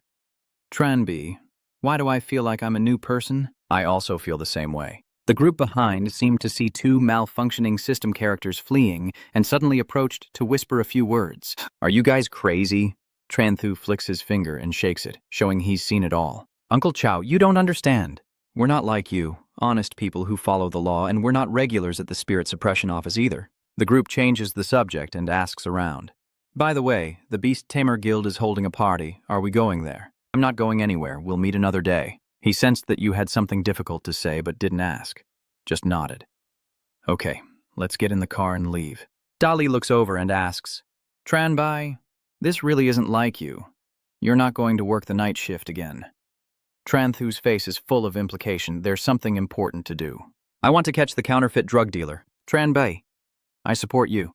Tranby, why do I feel like I'm a new person? I also feel the same way. The group behind seemed to see two malfunctioning system characters fleeing and suddenly approached to whisper a few words. Are you guys crazy? Tranthu flicks his finger and shakes it, showing he's seen it all. Uncle Chow, you don't understand. We're not like you, honest people who follow the law, and we're not regulars at the Spirit Suppression Office either. The group changes the subject and asks around. By the way, the Beast Tamer Guild is holding a party. Are we going there? I'm not going anywhere. We'll meet another day. He sensed that you had something difficult to say, but didn't ask. Just nodded. Okay, let's get in the car and leave. Dali looks over and asks, Tranbai, this really isn't like you. You're not going to work the night shift again. Tranthu's face is full of implication. There's something important to do. I want to catch the counterfeit drug dealer. Tranbai, I support you.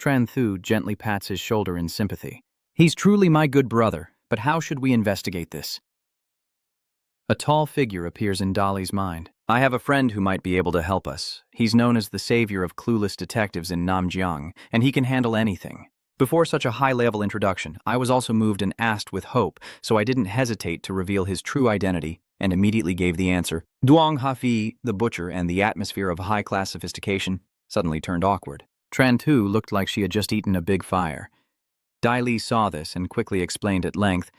Tranthu gently pats his shoulder in sympathy. He's truly my good brother, but how should we investigate this? A tall figure appears in Dali's mind. I have a friend who might be able to help us. He's known as the savior of clueless detectives in Namjiang, and he can handle anything. Before such a high-level introduction, I was also moved and asked with hope, so I didn't hesitate to reveal his true identity and immediately gave the answer. Duong Hafi, the butcher, and the atmosphere of high-class sophistication suddenly turned awkward. Trantu looked like she had just eaten a big fire. Dai Li saw this and quickly explained at length,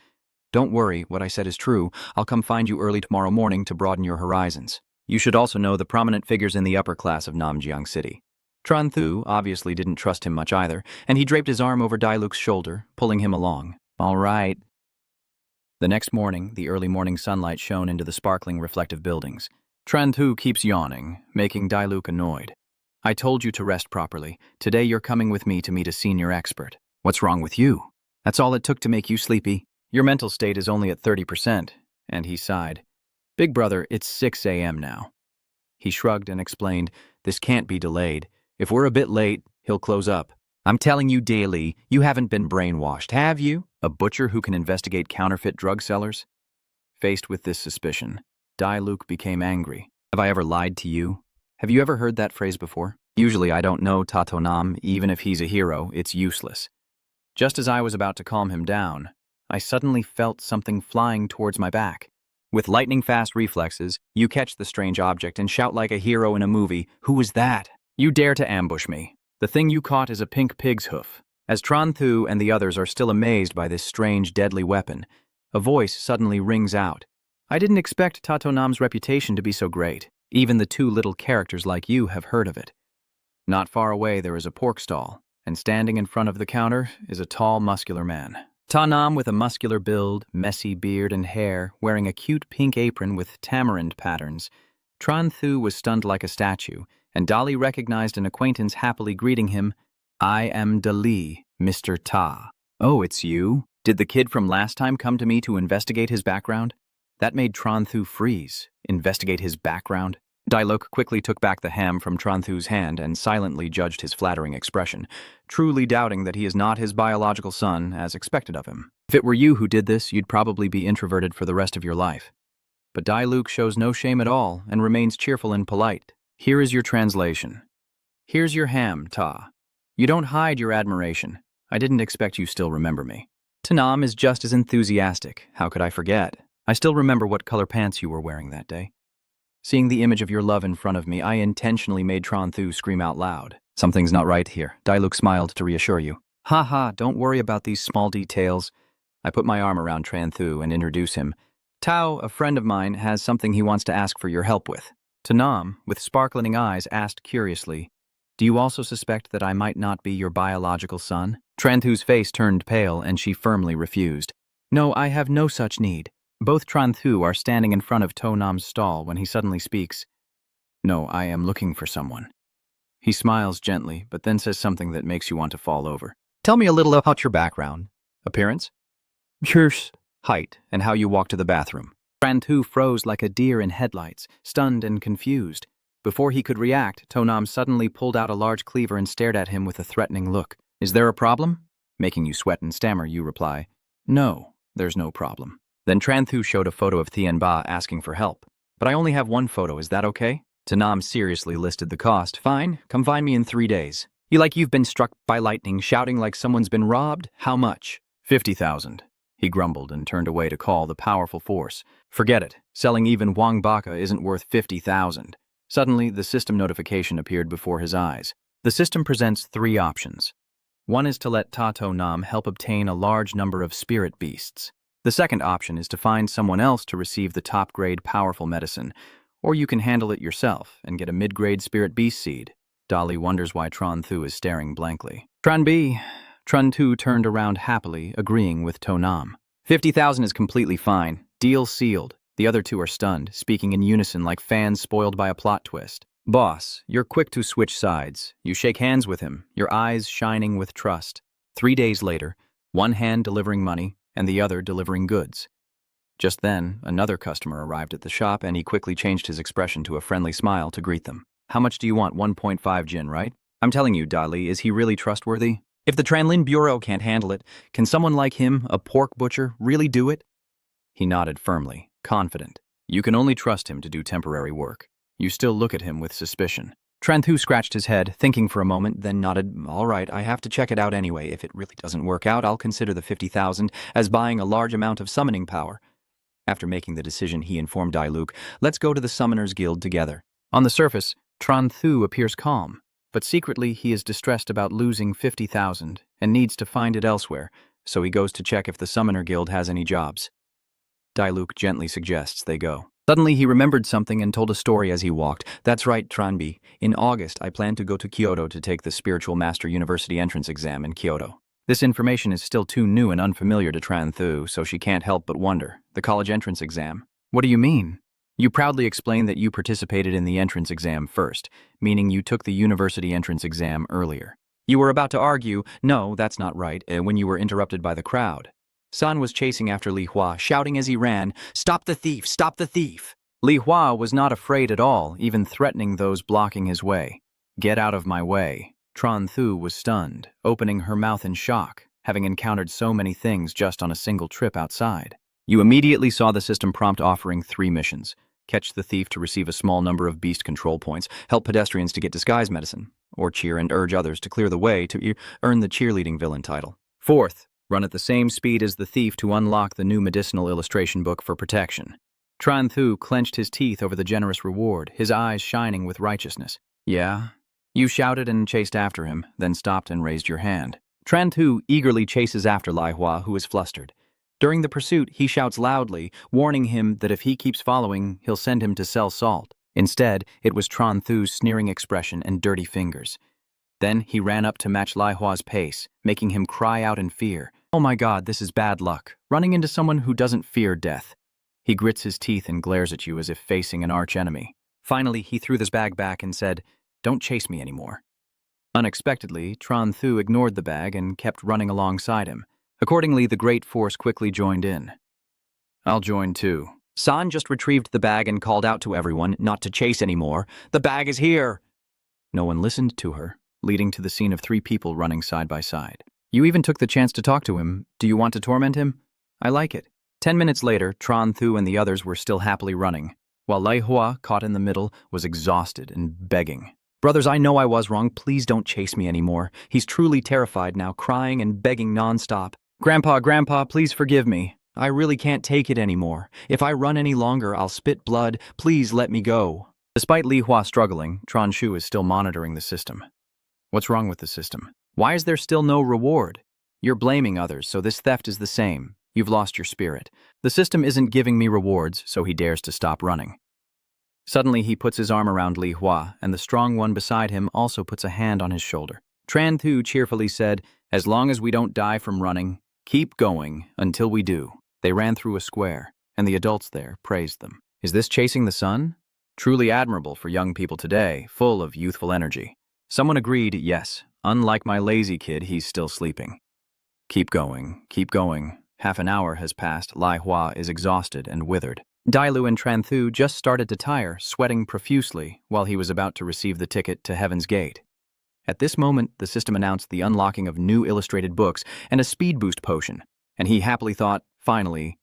Don't worry, what I said is true. I'll come find you early tomorrow morning to broaden your horizons. You should also know the prominent figures in the upper class of Namjiang City. Tranthu obviously didn't trust him much either, and he draped his arm over Dailuk's shoulder, pulling him along. All right. The next morning, the early morning sunlight shone into the sparkling reflective buildings. Tranthu keeps yawning, making Dailuk annoyed. I told you to rest properly. Today you're coming with me to meet a senior expert. What's wrong with you? That's all it took to make you sleepy. Your mental state is only at 30%, and he sighed. Big brother, it's 6 a.m. now. He shrugged and explained, This can't be delayed. If we're a bit late, he'll close up. I'm telling you, Daily, you haven't been brainwashed, have you? A butcher who can investigate counterfeit drug sellers? Faced with this suspicion, Dailuk became angry. Have I ever lied to you? Have you ever heard that phrase before? Usually I don't know Tatonam, even if he's a hero, it's useless. Just as I was about to calm him down, I suddenly felt something flying towards my back. With lightning-fast reflexes, you catch the strange object and shout like a hero in a movie, Who was that? You dare to ambush me. The thing you caught is a pink pig's hoof. As Tranthu and the others are still amazed by this strange, deadly weapon, a voice suddenly rings out. I didn't expect Tatonam's reputation to be so great. Even the two little characters like you have heard of it. Not far away there is a pork stall, and standing in front of the counter is a tall, muscular man. Tanam with a muscular build, messy beard and hair, wearing a cute pink apron with tamarind patterns. Tranthu was stunned like a statue, and Dali recognized an acquaintance happily greeting him. I am Dali, Mr. Ta. Oh, it's you? Did the kid from last time come to me to investigate his background? That made Tranthu freeze. Investigate his background? Dailuk quickly took back the ham from Tranthu's hand and silently judged his flattering expression, truly doubting that he is not his biological son, as expected of him. If it were you who did this, you'd probably be introverted for the rest of your life. But Dailuk shows no shame at all and remains cheerful and polite. Here is your translation. Here's your ham, Ta. You don't hide your admiration. I didn't expect you still remember me. Tanam is just as enthusiastic. How could I forget? I still remember what color pants you were wearing that day. Seeing the image of your love in front of me, I intentionally made Tranthu scream out loud. Something's not right here. Dailuk smiled to reassure you. Ha, don't worry about these small details. I put my arm around Tranthu and introduce him. Tao, a friend of mine, has something he wants to ask for your help with. Tanam, with sparkling eyes, asked curiously, Do you also suspect that I might not be your biological son? Tranthu's face turned pale and she firmly refused. No, I have no such need. Both Tranthu are standing in front of Tonam's stall when he suddenly speaks. No, I am looking for someone. He smiles gently, but then says something that makes you want to fall over. Tell me a little about your background. Appearance? Yours. Height, and how you walk to the bathroom. Tranthu froze like a deer in headlights, stunned and confused. Before he could react, Tonam suddenly pulled out a large cleaver and stared at him with a threatening look. Is there a problem? Making you sweat and stammer, you reply. No. there's no problem. Then Tran Thu showed a photo of Thien Ba asking for help. But I only have one photo, is that okay? Tanam seriously listed the cost. Fine, come find me in 3 days. You've been struck by lightning, shouting like someone's been robbed? How much? 50,000. He grumbled and turned away to call the powerful force. Forget it. Selling even Wang Baka isn't worth 50,000. Suddenly, the system notification appeared before his eyes. The system presents 3 options. One is to let Tato Nam help obtain a large number of spirit beasts. The second option is to find someone else to receive the top-grade powerful medicine, or you can handle it yourself and get a mid-grade spirit beast seed. Dali wonders why Tran Thu is staring blankly. Tran Thu turned around happily, agreeing with To Nam. 50,000 is completely fine. Deal sealed. The other 2 are stunned, speaking in unison like fans spoiled by a plot twist. Boss, you're quick to switch sides. You shake hands with him, your eyes shining with trust. 3 days later, one hand delivering money and the other delivering goods. Just then, another customer arrived at the shop and he quickly changed his expression to a friendly smile to greet them. How much do you want? 1.5 jin, right? I'm telling you, Dali, is he really trustworthy? If the Tranlin Bureau can't handle it, can someone like him, a pork butcher, really do it? He nodded firmly, confident. You can only trust him to do temporary work. You still look at him with suspicion. Tran Thu scratched his head, thinking for a moment, then nodded. All right, I have to check it out anyway. If it really doesn't work out, I'll consider the 50,000 as buying a large amount of summoning power. After making the decision, he informed Dailuk, let's go to the Summoners Guild together. On the surface, Tran Thu appears calm, but secretly he is distressed about losing 50,000 and needs to find it elsewhere, so he goes to check if the Summoner Guild has any jobs. Dailuk gently suggests they go. Suddenly he remembered something and told a story as he walked. That's right, Tranbi. In August, I plan to go to Kyoto to take the Spiritual Master University entrance exam in Kyoto. This information is still too new and unfamiliar to Tran Thu, so she can't help but wonder. The college entrance exam. What do you mean? You proudly explained that you participated in the entrance exam first, meaning you took the university entrance exam earlier. You were about to argue, no, that's not right, when you were interrupted by the crowd. San was chasing after Li Hua, shouting as he ran, "Stop the thief! Stop the thief!" Li Hua was not afraid at all, even threatening those blocking his way. Get out of my way. Tran Thu was stunned, opening her mouth in shock, having encountered so many things just on a single trip outside. You immediately saw the system prompt offering 3 missions. Catch the thief to receive a small number of beast control points, help pedestrians to get disguise medicine, or cheer and urge others to clear the way to earn the cheerleading villain title. 4th, run at the same speed as the thief to unlock the new medicinal illustration book for protection. Tran Thu clenched his teeth over the generous reward, his eyes shining with righteousness. Yeah? You shouted and chased after him, then stopped and raised your hand. Tran Thu eagerly chases after Lai Hua, who is flustered. During the pursuit, he shouts loudly, warning him that if he keeps following, he'll send him to sell salt. Instead, it was Tran Thu's sneering expression and dirty fingers. Then he ran up to match Lai Hua's pace, making him cry out in fear. Oh my God, this is bad luck, running into someone who doesn't fear death. He grits his teeth and glares at you as if facing an archenemy. Finally, he threw his bag back and said, "Don't chase me anymore." Unexpectedly, Tran Thu ignored the bag and kept running alongside him. Accordingly, the great force quickly joined in. I'll join too. San just retrieved the bag and called out to everyone not to chase anymore. The bag is here! No one listened to her, leading to the scene of 3 people running side by side. You even took the chance to talk to him. Do you want to torment him? I like it. 10 minutes later, Tran Thu and the others were still happily running, while Lai Hua, caught in the middle, was exhausted and begging. Brothers, I know I was wrong. Please don't chase me anymore. He's truly terrified now, crying and begging nonstop. Grandpa, please forgive me. I really can't take it anymore. If I run any longer, I'll spit blood. Please let me go. Despite Li Hua struggling, Tran Shu is still monitoring the system. What's wrong with the system? Why is there still no reward? You're blaming others, so this theft is the same. You've lost your spirit. The system isn't giving me rewards, so he dares to stop running. Suddenly, he puts his arm around Li Hua, and the strong one beside him also puts a hand on his shoulder. Tran Thu cheerfully said, "As long as we don't die from running, keep going until we do." They ran through a square, and the adults there praised them. Is this chasing the sun? Truly admirable for young people today, full of youthful energy. Someone agreed, yes, unlike my lazy kid, he's still sleeping. Keep going, keep going. Half an hour has passed. Lai Hua is exhausted and withered. Dailu and Tran Thu just started to tire, sweating profusely while he was about to receive the ticket to Heaven's Gate. At this moment, the system announced the unlocking of new illustrated books and a speed boost potion, and he happily thought, Finally,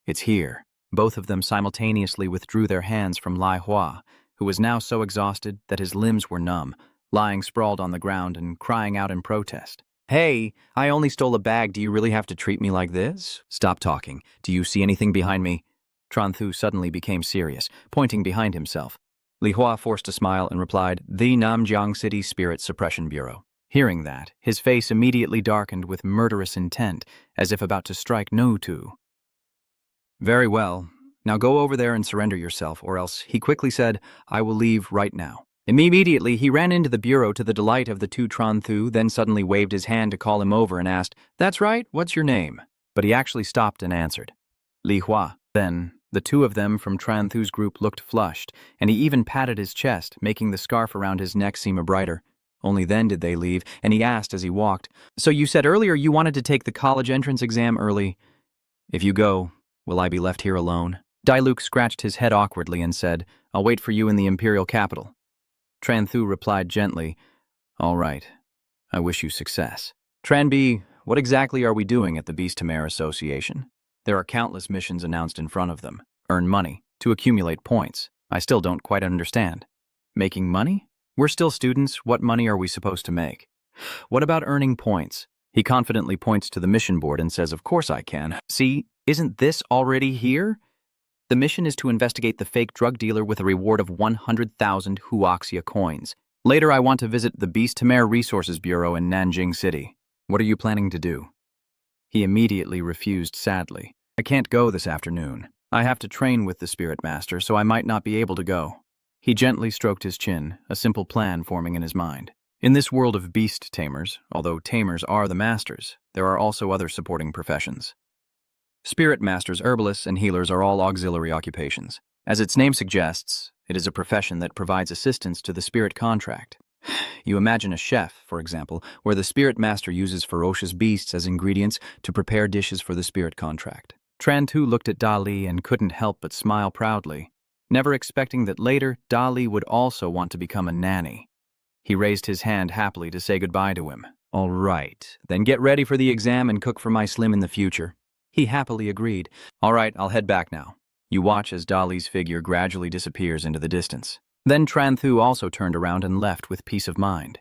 it's here. Both of them simultaneously withdrew their hands from Lai Hua, who was now so exhausted that his limbs were numb, lying sprawled on the ground and crying out in protest. Hey, I only stole a bag. Do you really have to treat me like this? Stop talking. Do you see anything behind me? Tranthu suddenly became serious, pointing behind himself. Li Hua forced a smile and replied, "The Namjiang City Spirit Suppression Bureau." Hearing that, his face immediately darkened with murderous intent, as if about to strike No Tu. Very well. Now go over there and surrender yourself, or else, he quickly said, I will leave right now. Immediately, he ran into the bureau to the delight of the two Tranthu, then suddenly waved his hand to call him over and asked, "That's right, what's your name?" But he actually stopped and answered, "Li Hua." Then, the two of them from Tranthu's group looked flushed, and he even patted his chest, making the scarf around his neck seem brighter. Only then did they leave, and he asked as he walked, "So you said earlier you wanted to take the college entrance exam early. If you go, will I be left here alone?" Dailuk scratched his head awkwardly and said, "I'll wait for you in the imperial capital." Tranthu replied gently, "All right. I wish you success." Tranbi, what exactly are we doing at the Tamer Association? There are countless missions announced in front of them. Earn money, to accumulate points. I still don't quite understand. Making money? We're still students. What money are we supposed to make? What about earning points? He confidently points to the mission board and says, "Of course I can. See, isn't this already here?" The mission is to investigate the fake drug dealer with a reward of 100,000 Huaxia coins. Later, I want to visit the Tamer Resources Bureau in Nanjing City. What are you planning to do? He immediately refused sadly. I can't go this afternoon. I have to train with the Spirit Master, so I might not be able to go. He gently stroked his chin, a simple plan forming in his mind. In this world of beast tamers, although tamers are the masters, there are also other supporting professions. Spirit masters, herbalists, and healers are all auxiliary occupations. As its name suggests, it is a profession that provides assistance to the spirit contract. You imagine a chef, for example, where the spirit master uses ferocious beasts as ingredients to prepare dishes for the spirit contract. Tranthu looked at Dali and couldn't help but smile proudly, never expecting that later Dali would also want to become a nanny. He raised his hand happily to say goodbye to him. "All right, then get ready for the exam and cook for my Slim in the future." He happily agreed. "All right, I'll head back now." You watch as Dali's figure gradually disappears into the distance. Then Tranthu also turned around and left with peace of mind.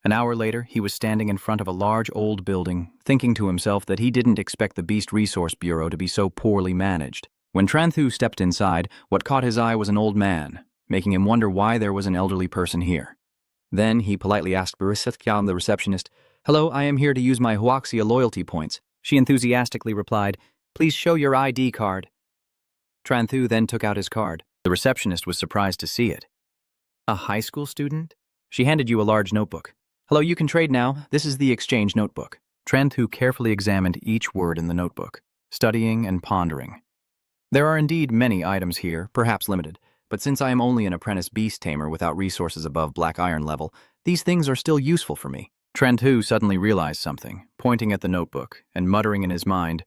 An hour later, he was standing in front of a large old building, thinking to himself that he didn't expect the Beast Resource Bureau to be so poorly managed. When Tranthu stepped inside, what caught his eye was an old man, making him wonder why there was an elderly person here. Then he politely asked Barisitkan, the receptionist, "Hello, I am here to use my Huaxia loyalty points." She enthusiastically replied, "Please show your ID card." Tranthu then took out his card. The receptionist was surprised to see it. "A high school student?" She handed you a large notebook. "Hello, you can trade now. This is the exchange notebook." Tranthu carefully examined each word in the notebook, studying and pondering. There are indeed many items here, perhaps limited, but since I am only an apprentice beast tamer without resources above black iron level, these things are still useful for me. Tranthu suddenly realized something, pointing at the notebook and muttering in his mind,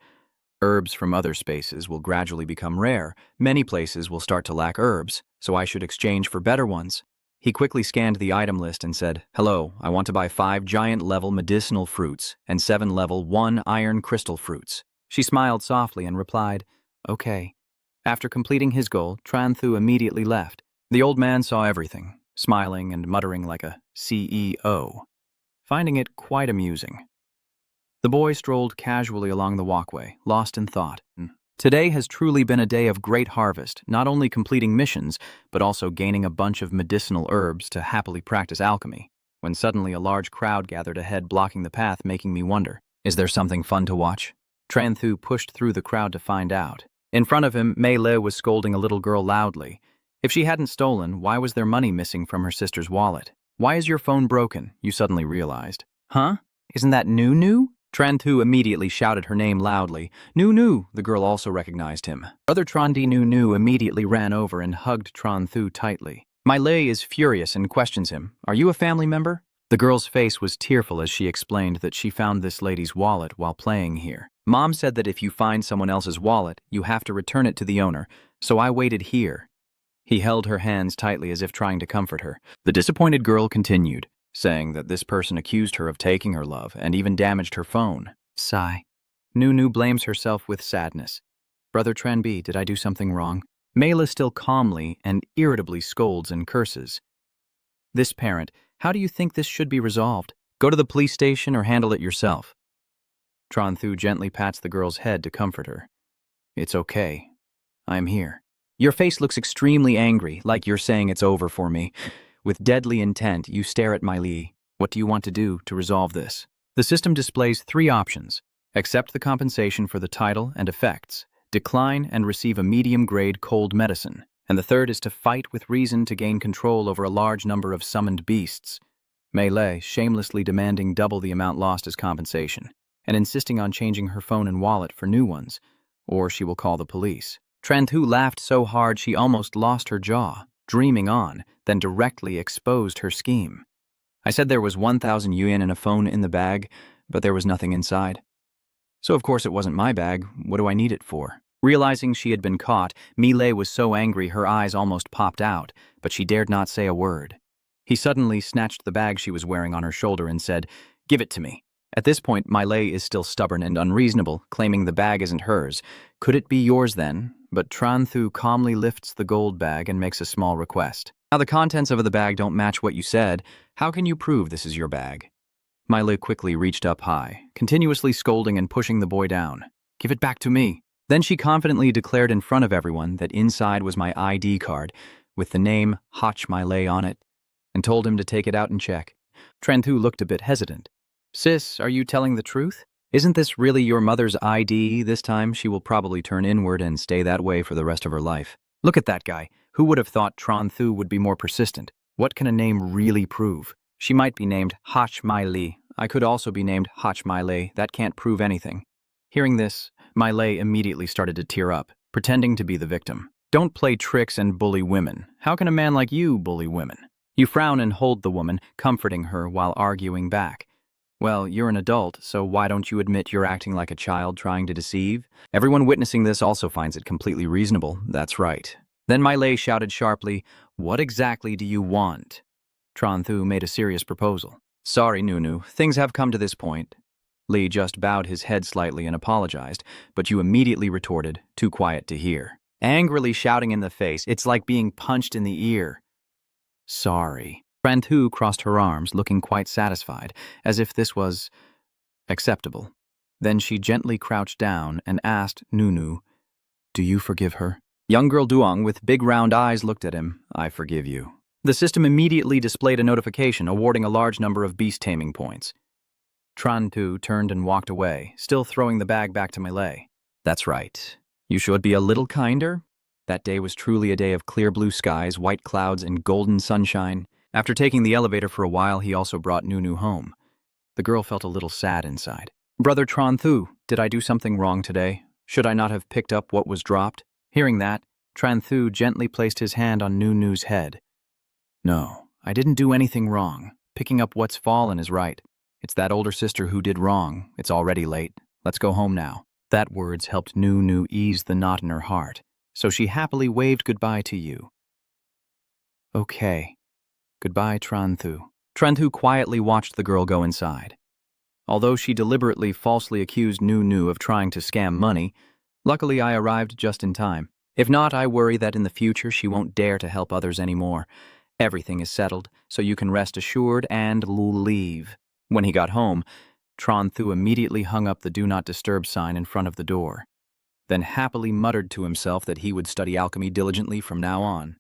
"Herbs from other spaces will gradually become rare. Many places will start to lack herbs, so I should exchange for better ones." He quickly scanned the item list and said, "Hello, I want to buy 5 giant-level medicinal fruits and 7 level 1 iron crystal fruits." She smiled softly and replied, "Okay." After completing his goal, Tranthu immediately left. The old man saw everything, smiling and muttering like a CEO, finding it quite amusing. The boy strolled casually along the walkway, lost in thought. Today has truly been a day of great harvest, not only completing missions, but also gaining a bunch of medicinal herbs to happily practice alchemy, when suddenly a large crowd gathered ahead, blocking the path, making me wonder, is there something fun to watch? Tranthu pushed through the crowd to find out. In front of him, Mei Le was scolding a little girl loudly. If she hadn't stolen, why was there money missing from her sister's wallet? "Why is your phone broken?" you suddenly realized. "Huh? Isn't that New?" Tranthu immediately shouted her name loudly. "New!" The girl also recognized him. Brother Trandi New immediately ran over and hugged Tranthu tightly. Mei Le is furious and questions him, "Are you a family member?" The girl's face was tearful as she explained that she found this lady's wallet while playing here. "Mom said that if you find someone else's wallet, you have to return it to the owner, so I waited here." He held her hands tightly as if trying to comfort her. The disappointed girl continued, saying that this person accused her of taking her love and even damaged her phone. Sigh. Nunu blames herself with sadness. Brother Tranbi, did I do something wrong? Mela still calmly and irritably scolds and curses. This parent, how do you think this should be resolved? Go to the police station or handle it yourself. Tranthu gently pats the girl's head to comfort her. It's okay. I'm here. Your face looks extremely angry, like you're saying it's over for me. With deadly intent, you stare at Miley. What do you want to do to resolve this? The system displays 3 options. Accept the compensation for the title and effects. Decline and receive a medium-grade cold medicine. And the third is to fight with reason to gain control over a large number of summoned beasts. Melee shamelessly demanding double the amount lost as compensation, and insisting on changing her phone and wallet for new ones, or she will call the police. Tranthu laughed so hard she almost lost her jaw, dreaming on, then directly exposed her scheme. I said there was 1,000 yuan and a phone in the bag, but there was nothing inside. So of course it wasn't my bag. What do I need it for? Realizing she had been caught, Miley was so angry her eyes almost popped out, but she dared not say a word. He suddenly snatched the bag she was wearing on her shoulder and said, "Give it to me." At this point, Miley is still stubborn and unreasonable, claiming the bag isn't hers. Could it be yours then? But Tranthu calmly lifts the gold bag and makes a small request. Now the contents of the bag don't match what you said. How can you prove this is your bag? Miley quickly reached up high, continuously scolding and pushing the boy down. Give it back to me. Then she confidently declared in front of everyone that inside was my ID card with the name Hach Miley on it, and told him to take it out and check. Tranthu looked a bit hesitant. Sis, are you telling the truth? Isn't this really your mother's ID? This time she will probably turn inward and stay that way for the rest of her life. Look at that guy. Who would have thought Tranthu would be more persistent? What can a name really prove? She might be named Hach Miley. I could also be named Hach Miley. That can't prove anything. Hearing this, Miley immediately started to tear up, pretending to be the victim. Don't play tricks and bully women. How can a man like you bully women? You frown and hold the woman, comforting her while arguing back. Well, you're an adult, so why don't you admit you're acting like a child trying to deceive? Everyone witnessing this also finds it completely reasonable. That's right. Then Miley shouted sharply, "What exactly do you want?" Tranthu made a serious proposal. Sorry, Nunu, things have come to this point. Lee just bowed his head slightly and apologized, but you immediately retorted, too quiet to hear. Angrily shouting in the face, it's like being punched in the ear. Sorry. Tranthu crossed her arms, looking quite satisfied, as if this was acceptable. Then she gently crouched down and asked Nunu, "Do you forgive her?" Young girl Duong with big round eyes looked at him. "I forgive you." The system immediately displayed a notification awarding a large number of beast taming points. Tranthu turned and walked away, still throwing the bag back to Miley. That's right. You should be a little kinder. That day was truly a day of clear blue skies, white clouds, and golden sunshine. After taking the elevator for a while, he also brought Nunu home. The girl felt a little sad inside. Brother Tranthu, did I do something wrong today? Should I not have picked up what was dropped? Hearing that, Tranthu gently placed his hand on Nunu's head. No, I didn't do anything wrong. Picking up what's fallen is right. It's that older sister who did wrong. It's already late. Let's go home now. That words helped Nunu ease the knot in her heart, so she happily waved goodbye to you. Okay. Goodbye, Tranthu. Tranthu quietly watched the girl go inside. Although she deliberately falsely accused Nunu of trying to scam money, luckily I arrived just in time. If not, I worry that in the future she won't dare to help others anymore. Everything is settled, so you can rest assured and leave. When he got home, Tranthu immediately hung up the Do Not Disturb sign in front of the door, then happily muttered to himself that he would study alchemy diligently from now on.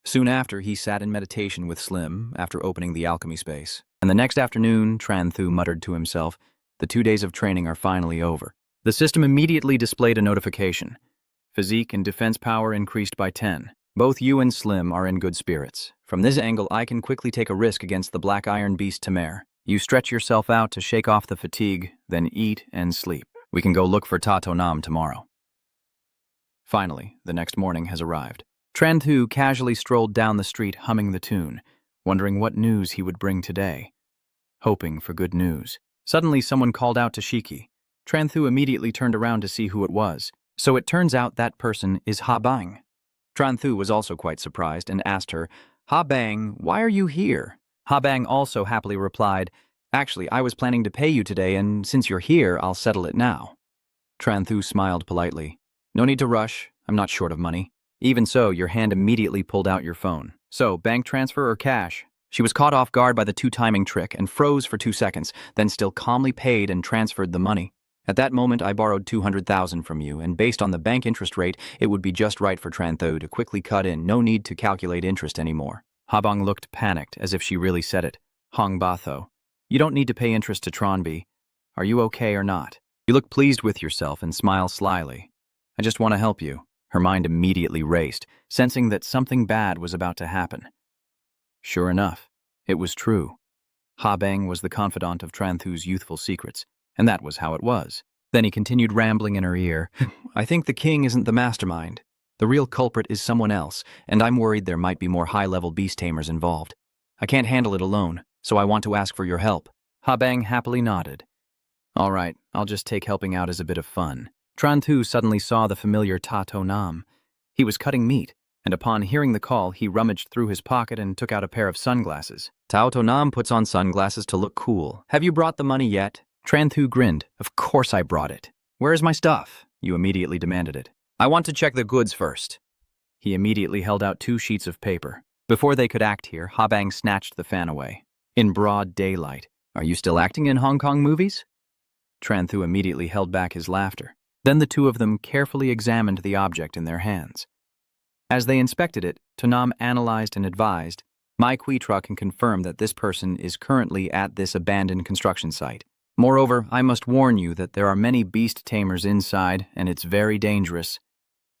Soon after, he sat in meditation with Slim after opening the alchemy space. And the next afternoon, Tranthu muttered to himself, the 2 days of training are finally over. The system immediately displayed a notification. Physique and defense power increased by 10. Both you and Slim are in good spirits. From this angle, I can quickly take a risk against the black iron beast Tamer. You stretch yourself out to shake off the fatigue, then eat and sleep. We can go look for Tato Nam tomorrow. Finally, the next morning has arrived. Tranthu casually strolled down the street humming the tune, wondering what news he would bring today. Hoping for good news. Suddenly someone called out to Shiki. Tranthu immediately turned around to see who it was. So it turns out that person is Ha Bang. Tranthu was also quite surprised and asked her, Ha Bang, why are you here? Ha Bang also happily replied, Actually, I was planning to pay you today, and since you're here, I'll settle it now. Tran Thu smiled politely. No need to rush. I'm not short of money. Even so, your hand immediately pulled out your phone. So, bank transfer or cash? She was caught off guard by the two-timing trick and froze for 2 seconds, then still calmly paid and transferred the money. At that moment, I borrowed 200,000 from you, and based on the bank interest rate, it would be just right for Tran Thu to quickly cut in. No need to calculate interest anymore. Habang looked panicked, as if she really said it. Hong Batho. You don't need to pay interest to Tronby. Are you okay or not? You look pleased with yourself and smile slyly. I just want to help you. Her mind immediately raced, sensing that something bad was about to happen. Sure enough, it was true. Habang was the confidant of Tran Thu's youthful secrets, and that was how it was. Then he continued rambling in her ear. I think the king isn't the mastermind. The real culprit is someone else, and I'm worried there might be more high-level beast tamers involved. I can't handle it alone, so I want to ask for your help. Habang happily nodded. All right, I'll just take helping out as a bit of fun. Tran Thu suddenly saw the familiar Ta To Nam. He was cutting meat, and upon hearing the call, he rummaged through his pocket and took out a pair of sunglasses. Tao To Nam puts on sunglasses to look cool. Have you brought the money yet? Tran Thu grinned. Of course I brought it. Where is my stuff? You immediately demanded it. I want to check the goods first. He immediately held out 2 sheets of paper. Before they could act here, Habang snatched the fan away. In broad daylight. Are you still acting in Hong Kong movies? Tran Thu immediately held back his laughter. Then the two of them carefully examined the object in their hands. As they inspected it, Tonam analyzed and advised, My Quitra can confirm that this person is currently at this abandoned construction site. Moreover, I must warn you that there are many beast tamers inside, and it's very dangerous.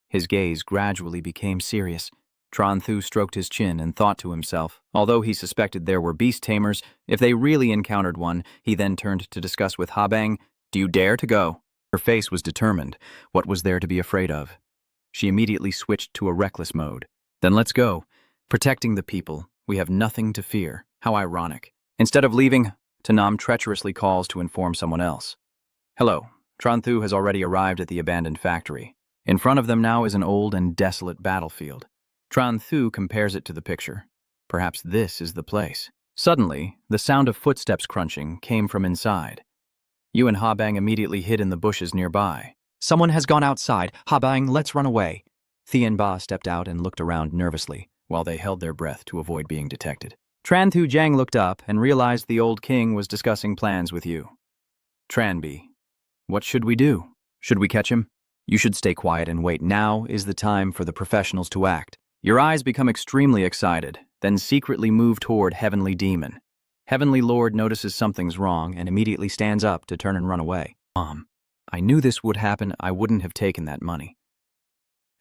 His gaze gradually became serious. Tran Thu stroked his chin and thought to himself, although he suspected there were beast tamers, if they really encountered one, he then turned to discuss with Habang, Do you dare to go? Her face was determined. What was there to be afraid of? She immediately switched to a reckless mode. Then let's go. Protecting the people, we have nothing to fear. How ironic. Instead of leaving, Tanam treacherously calls to inform someone else. Hello, Tran Thu has already arrived at the abandoned factory. In front of them now is an old and desolate battlefield. Tran Thu compares it to the picture. Perhaps this is the place. Suddenly, the sound of footsteps crunching came from inside. You and Habang immediately hid in the bushes nearby. Someone has gone outside. Habang, let's run away. Thien Ba stepped out and looked around nervously, while they held their breath to avoid being detected. Tran Thu Jiang looked up and realized the old king was discussing plans with you. Tranby, what should we do? Should we catch him? You should stay quiet and wait. Now is the time for the professionals to act. Your eyes become extremely excited, then secretly move toward Heavenly Demon. Heavenly Lord notices something's wrong and immediately stands up to turn and run away. I knew this would happen. I wouldn't have taken that money.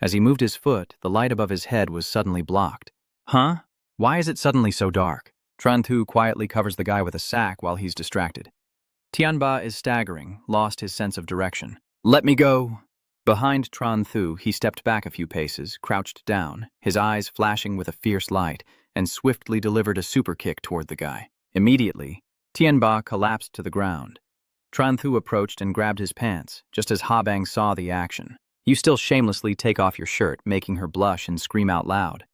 As he moved his foot, the light above his head was suddenly blocked. Huh? Why is it suddenly so dark? Tran Thu quietly covers the guy with a sack while he's distracted. Tianba is staggering, lost his sense of direction. Let me go! Behind Tran Thu, he stepped back a few paces, crouched down, his eyes flashing with a fierce light, and swiftly delivered a super kick toward the guy. Immediately, Tianba collapsed to the ground. Tran Thu approached and grabbed his pants, just as Habang saw the action. You still shamelessly take off your shirt, making her blush and scream out loud.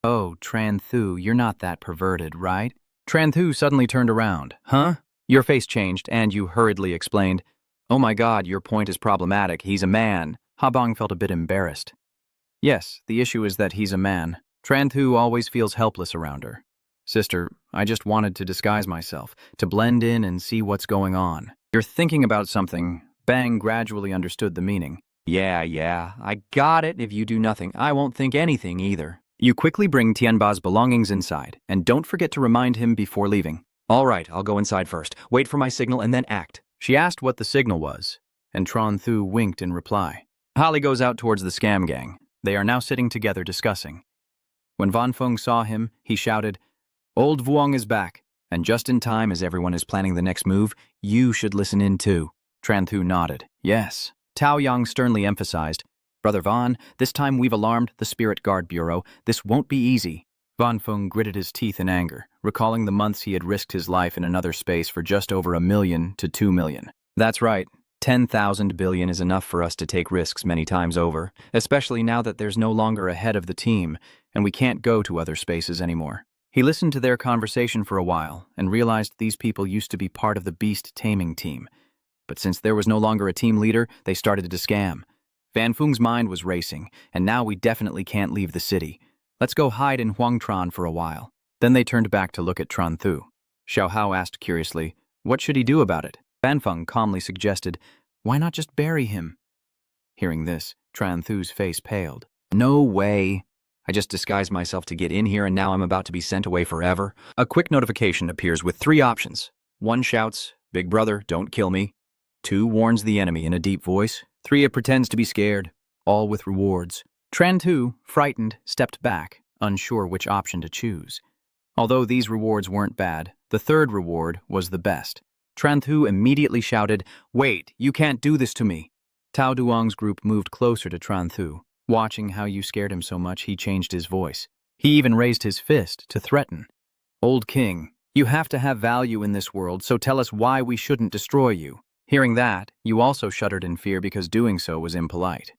Oh, Tran Thu, you're not that perverted, right? Tran Thu suddenly turned around. Huh? Your face changed, and you hurriedly explained, Oh my god, your point is problematic. He's a man. Habang felt a bit embarrassed. Yes, the issue is that he's a man. Tran Thu always feels helpless around her. Sister, I just wanted to disguise myself, to blend in and see what's going on. You're thinking about something. Bang gradually understood the meaning. Yeah, I got it. If you do nothing, I won't think anything either. You quickly bring Tianba's belongings inside, and don't forget to remind him before leaving. All right, I'll go inside first. Wait for my signal and then act. She asked what the signal was, and Tran Thu winked in reply. Holly goes out towards the scam gang. They are now sitting together discussing. When Van Feng saw him, he shouted, Old Vuong is back, and just in time as everyone is planning the next move, you should listen in too. Tran Thu nodded. Yes. Tao Yang sternly emphasized, Brother Van, this time we've alarmed the Spirit Guard Bureau. This won't be easy. Van Feng gritted his teeth in anger, recalling the months he had risked his life in another space for just over 1 million to 2 million. That's right. 10,000 billion is enough for us to take risks many times over, especially now that there's no longer a head of the team, and we can't go to other spaces anymore. He listened to their conversation for a while and realized these people used to be part of the beast taming team. But since there was no longer a team leader, they started to scam. Van Fung's mind was racing, and now we definitely can't leave the city. Let's go hide in Huangtran for a while. Then they turned back to look at Tran Thu. Xiao Hao asked curiously, what should he do about it? Van Fung calmly suggested, why not just bury him? Hearing this, Tran Thu's face paled. No way. I just disguised myself to get in here and now I'm about to be sent away forever. A quick notification appears with 3 options. 1 shouts, Big brother, don't kill me. 2 warns the enemy in a deep voice. 3 it pretends to be scared, all with rewards. Tran Thu, frightened, stepped back, unsure which option to choose. Although these rewards weren't bad, the 3rd reward was the best. Tran Thu immediately shouted, wait, you can't do this to me. Tao Duong's group moved closer to Tran Thu. Watching how you scared him so much, he changed his voice. He even raised his fist to threaten. Old king, you have to have value in this world, so tell us why we shouldn't destroy you. Hearing that, you also shuddered in fear because doing so was impolite.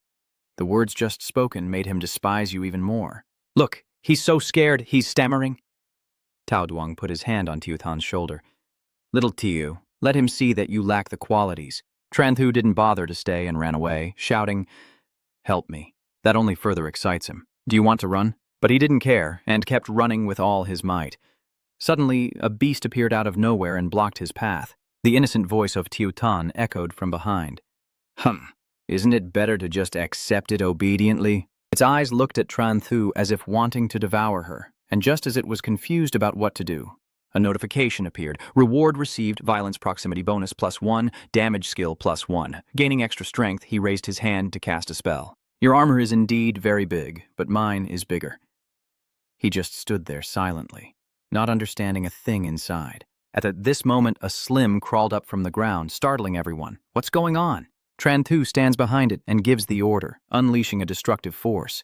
The words just spoken made him despise you even more. Look, he's so scared, he's stammering. Tao Duong put his hand on Tiu Tan's shoulder. Little Tiu, let him see that you lack the qualities. Tran Thu didn't bother to stay and ran away, shouting, help me. That only further excites him. Do you want to run? But he didn't care, and kept running with all his might. Suddenly, a beast appeared out of nowhere and blocked his path. The innocent voice of Tiu Tan echoed from behind. Isn't it better to just accept it obediently? Its eyes looked at Tran Thu as if wanting to devour her, and just as it was confused about what to do, a notification appeared. Reward received, violence proximity bonus +1, damage skill +1. Gaining extra strength, he raised his hand to cast a spell. Your armor is indeed very big, but mine is bigger. He just stood there silently, not understanding a thing inside. At this moment, a Slim crawled up from the ground, startling everyone. What's going on? Tran Thu stands behind it and gives the order, unleashing a destructive force.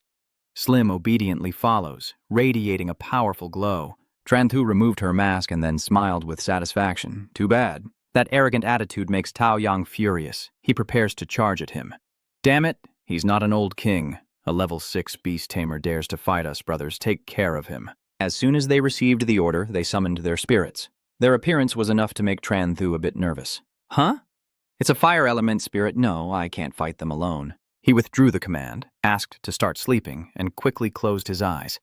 Slim obediently follows, radiating a powerful glow. Tran Thu removed her mask and then smiled with satisfaction. Too bad. That arrogant attitude makes Tao Yang furious. He prepares to charge at him. Damn it, he's not an old king. A level 6 beast tamer dares to fight us, brothers. Take care of him. As soon as they received the order, they summoned their spirits. Their appearance was enough to make Tran Thu a bit nervous. Huh? It's a fire element spirit. No, I can't fight them alone. He withdrew the command, asked to start sleeping, and quickly closed his eyes.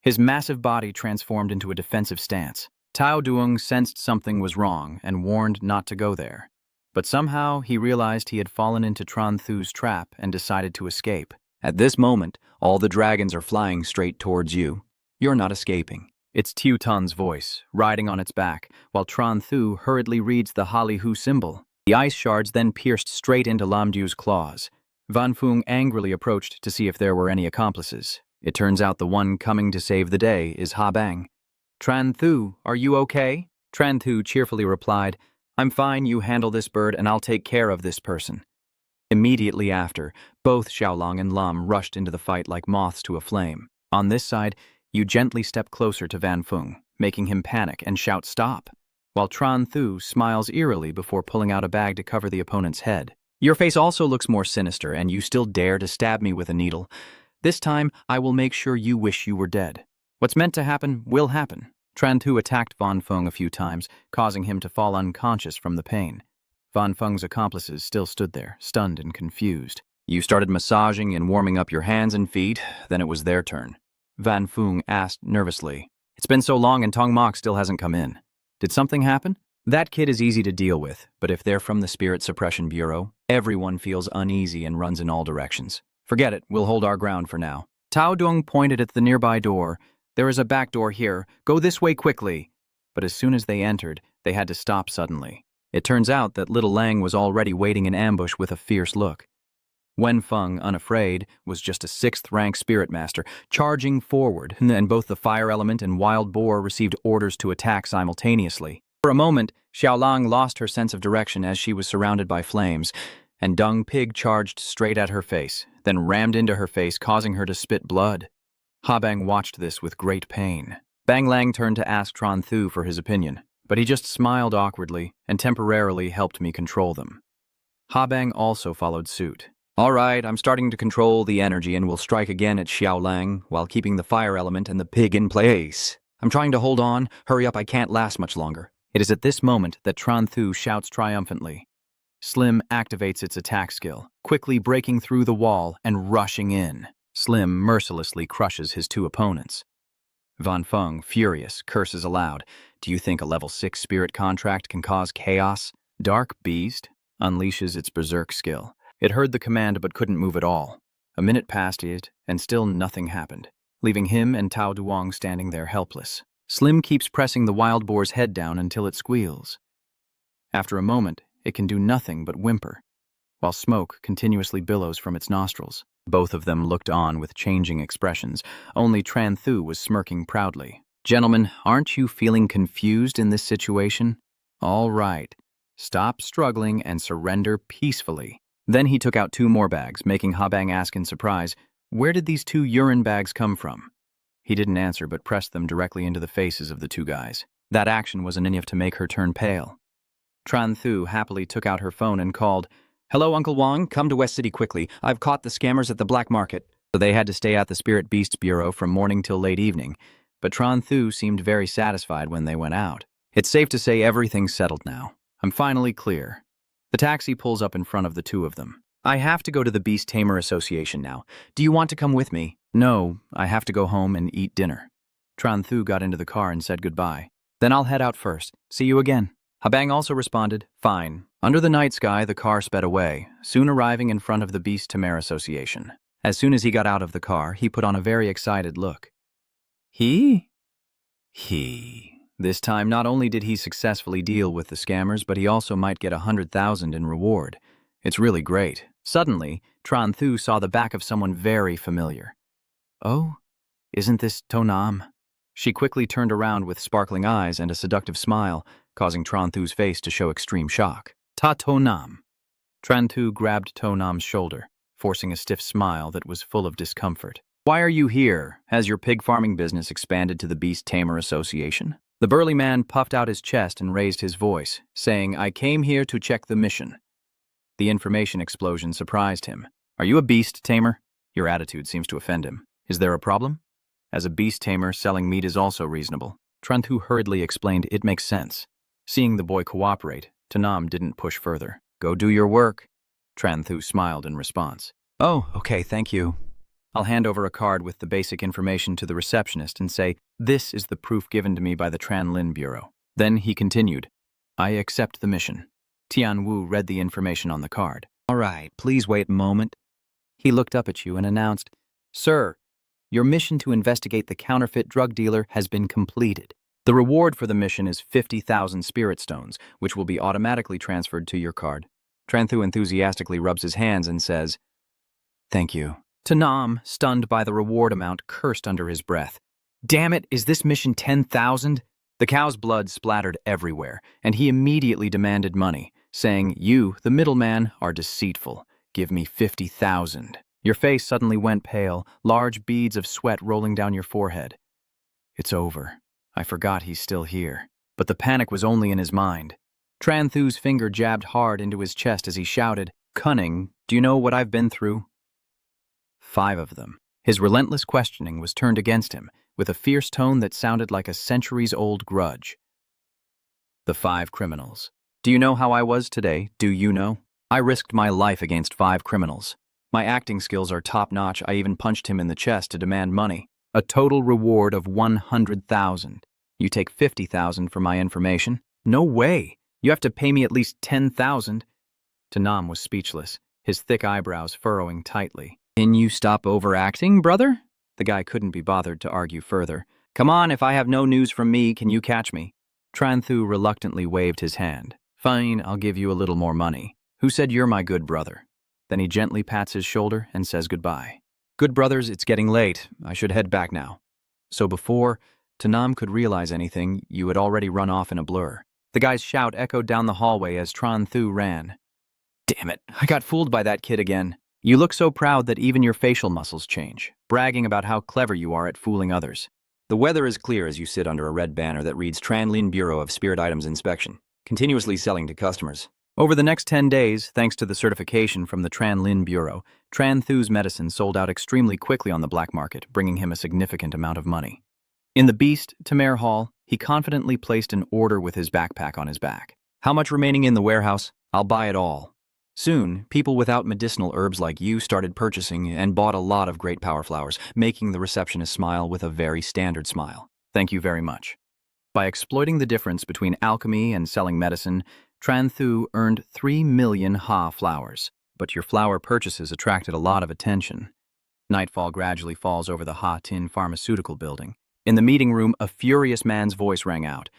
His massive body transformed into a defensive stance. Tao Duong sensed something was wrong and warned not to go there. But somehow he realized he had fallen into Tran Thu's trap and decided to escape. At this moment, all the dragons are flying straight towards you. You're not escaping. It's Tiu Tan's voice, riding on its back, while Tran Thu hurriedly reads the Halihu symbol. The ice shards then pierced straight into Lam Du's claws. Van Fung angrily approached to see if there were any accomplices. It turns out the one coming to save the day is Ha Bang. Tran Thu, are you okay? Tran Thu cheerfully replied, I'm fine, you handle this bird and I'll take care of this person. Immediately after, both Xiaolong and Lam rushed into the fight like moths to a flame. On this side, you gently step closer to Van Fung, making him panic and shout stop, while Tran Thu smiles eerily before pulling out a bag to cover the opponent's head. Your face also looks more sinister and you still dare to stab me with a needle. This time, I will make sure you wish you were dead. What's meant to happen will happen. Tran Thu attacked Van Fung a few times, causing him to fall unconscious from the pain. Van Fung's accomplices still stood there, stunned and confused. You started massaging and warming up your hands and feet, then it was their turn. Van Fung asked nervously. It's been so long and Tong Mok still hasn't come in. Did something happen? That kid is easy to deal with, but if they're from the Spirit Suppression Bureau, everyone feels uneasy and runs in all directions. Forget it, we'll hold our ground for now. Tao Duong pointed at the nearby door. There is a back door here. Go this way quickly. But as soon as they entered, they had to stop suddenly. It turns out that little Lang was already waiting in ambush with a fierce look. Wen Feng, unafraid, was just a 6th-rank spirit master, charging forward, and both the fire element and wild boar received orders to attack simultaneously. For a moment, Xiaolang lost her sense of direction as she was surrounded by flames, and Dung Pig charged straight at her face, then rammed into her face, causing her to spit blood. Ha Bang watched this with great pain. Bang Lang turned to ask Tran Thu for his opinion, but he just smiled awkwardly and temporarily helped me control them. Ha Bang also followed suit. All right, I'm starting to control the energy and will strike again at Xiaolang while keeping the fire element and the pig in place. I'm trying to hold on. Hurry up, I can't last much longer. It is at this moment that Tran Thu shouts triumphantly. Slim activates its attack skill, quickly breaking through the wall and rushing in. Slim mercilessly crushes his two opponents. Van Feng, furious, curses aloud. Do you think a level 6 spirit contract can cause chaos? Dark Beast unleashes its berserk skill. It heard the command but couldn't move at all. A minute passed it, and still nothing happened, leaving him and Tao Duong standing there helpless. Slim keeps pressing the wild boar's head down until it squeals. After a moment, it can do nothing but whimper, while smoke continuously billows from its nostrils. Both of them looked on with changing expressions. Only Tran Thu was smirking proudly. Gentlemen, aren't you feeling confused in this situation? All right. Stop struggling and surrender peacefully. Then he took out 2 more bags, making Habang ask in surprise, where did these 2 urine bags come from? He didn't answer but pressed them directly into the faces of the 2 guys. That action was enough to make her turn pale. Tran Thu happily took out her phone and called, "Hello, Uncle Wong, come to West City quickly. I've caught the scammers at the black market." So they had to stay at the Spirit Beasts Bureau from morning till late evening, but Tran Thu seemed very satisfied when they went out. It's safe to say everything's settled now. I'm finally clear. The taxi pulls up in front of the 2 of them. I have to go to the Beast Tamer Association now. Do you want to come with me? No, I have to go home and eat dinner. Tran Thu got into the car and said goodbye. Then I'll head out first. See you again. Habang also responded, fine. Under the night sky, the car sped away, soon arriving in front of the Beast Tamer Association. As soon as he got out of the car, he put on a very excited look. This time, not only did he successfully deal with the scammers, but he also might get 100,000 in reward. It's really great. Suddenly, Tran Thu saw the back of someone very familiar. Oh, isn't this Tonam? She quickly turned around with sparkling eyes and a seductive smile, causing Tran Thu's face to show extreme shock. Ta Tonam. Tran Thu grabbed Tonam's shoulder, forcing a stiff smile that was full of discomfort. Why are you here? Has your pig farming business expanded to the Beast Tamer Association? The burly man puffed out his chest and raised his voice, saying, I came here to check the mission. The information explosion surprised him. Are you a beast tamer? Your attitude seems to offend him. Is there a problem? As a beast tamer, selling meat is also reasonable. Tran Thu hurriedly explained it makes sense. Seeing the boy cooperate, Tonam didn't push further. Go do your work. Tran Thu smiled in response. Oh, okay, thank you. I'll hand over a card with the basic information to the receptionist and say, this is the proof given to me by the Tran Lin Bureau. Then he continued, I accept the mission. Tian Wu read the information on the card. All right, please wait a moment. He looked up at you and announced, Sir, your mission to investigate the counterfeit drug dealer has been completed. The reward for the mission is 50,000 spirit stones, which will be automatically transferred to your card. Tran Thu enthusiastically rubs his hands and says, Thank you. Tonam, stunned by the reward amount, cursed under his breath. Damn it, is this mission 10,000? The cow's blood splattered everywhere, and he immediately demanded money, saying, You, the middleman, are deceitful. Give me 50,000. Your face suddenly went pale, large beads of sweat rolling down your forehead. It's over. I forgot he's still here. But the panic was only in his mind. Tran Thu's finger jabbed hard into his chest as he shouted, Cunning, do you know what I've been through? 5 of them. His relentless questioning was turned against him, with a fierce tone that sounded like a centuries-old grudge. The 5 criminals. Do you know how I was today? Do you know? I risked my life against 5 criminals. My acting skills are top-notch. I even punched him in the chest to demand money. A total reward of 100,000. You take 50,000 for my information? No way! You have to pay me at least 10,000. Tonam was speechless, his thick eyebrows furrowing tightly. Can you stop overacting, brother? The guy couldn't be bothered to argue further. Come on, if I have no news from me, can you catch me? Tran Thu reluctantly waved his hand. Fine, I'll give you a little more money. Who said you're my good brother? Then he gently pats his shoulder and says goodbye. Good brothers, it's getting late. I should head back now. So before Tonam could realize anything, you had already run off in a blur. The guy's shout echoed down the hallway as Tran Thu ran. Damn it, I got fooled by that kid again. You look so proud that even your facial muscles change, bragging about how clever you are at fooling others. The weather is clear as you sit under a red banner that reads Tran Lin Bureau of Spirit Items Inspection, continuously selling to customers. Over the next 10 days, thanks to the certification from the Tran Lin Bureau, Tran Thu's medicine sold out extremely quickly on the black market, bringing him a significant amount of money. In the Beast Tamer Hall, he confidently placed an order with his backpack on his back. How much remaining in the warehouse? I'll buy it all. Soon, people without medicinal herbs like you started purchasing and bought a lot of great power flowers, making the receptionist smile with a very standard smile. Thank you very much. By exploiting the difference between alchemy and selling medicine, Tran Thu earned 3 million Ha flowers. But your flower purchases attracted a lot of attention. Nightfall gradually falls over the Ha Tin pharmaceutical building. In the meeting room, a furious man's voice rang out.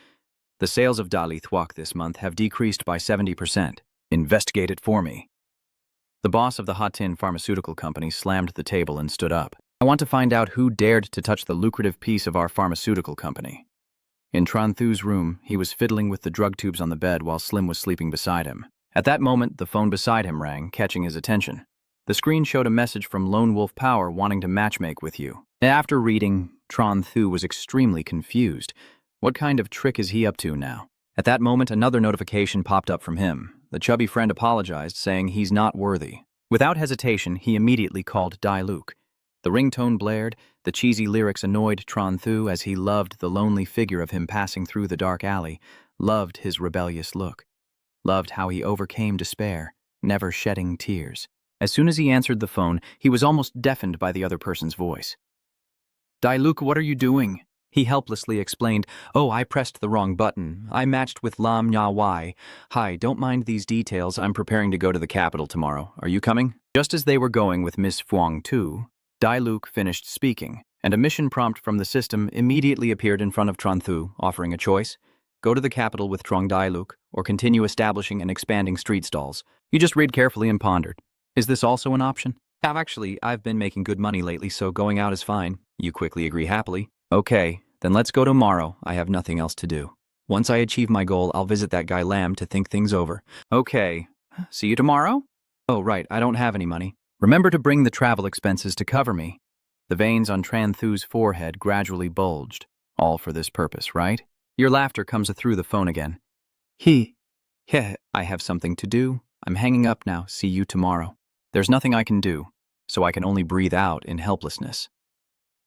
The sales of Dali Thuok this month have decreased by 70%. Investigate it for me. The boss of the Ha Tin pharmaceutical company slammed the table and stood up. I want to find out who dared to touch the lucrative piece of our pharmaceutical company. In Tran Thu's room, he was fiddling with the drug tubes on the bed while Slim was sleeping beside him. At that moment, the phone beside him rang, catching his attention. The screen showed a message from Lone Wolf Power wanting to matchmake with you. After reading, Tran Thu was extremely confused. What kind of trick is he up to now? At that moment, another notification popped up from him. The chubby friend apologized, saying he's not worthy. Without hesitation, he immediately called Dai Luke. The ringtone blared, the cheesy lyrics annoyed Tran Thu as he loved the lonely figure of him passing through the dark alley, loved his rebellious look, loved how he overcame despair, never shedding tears. As soon as he answered the phone, he was almost deafened by the other person's voice. Dai Luke, what are you doing? He helplessly explained, Oh, I pressed the wrong button. I matched with Lam Nya Wai. Hi, don't mind these details. I'm preparing to go to the capital tomorrow. Are you coming? Just as they were going with Miss Phuong Tu, Dai Luke finished speaking, and a mission prompt from the system immediately appeared in front of Tran Thu, offering a choice. Go to the capital with Trong Dai Luke, or continue establishing and expanding street stalls. You just read carefully and pondered. Is this also an option? Actually, I've been making good money lately, so going out is fine. You quickly agree happily. Okay, then let's go tomorrow. I have nothing else to do. Once I achieve my goal, I'll visit that guy Lam to think things over. Okay, see you tomorrow? Oh, right, I don't have any money. Remember to bring the travel expenses to cover me. The veins on Tran Thu's forehead gradually bulged. All for this purpose, right? Your laughter comes through the phone again. I have something to do. I'm hanging up now. See you tomorrow. There's nothing I can do, so I can only breathe out in helplessness.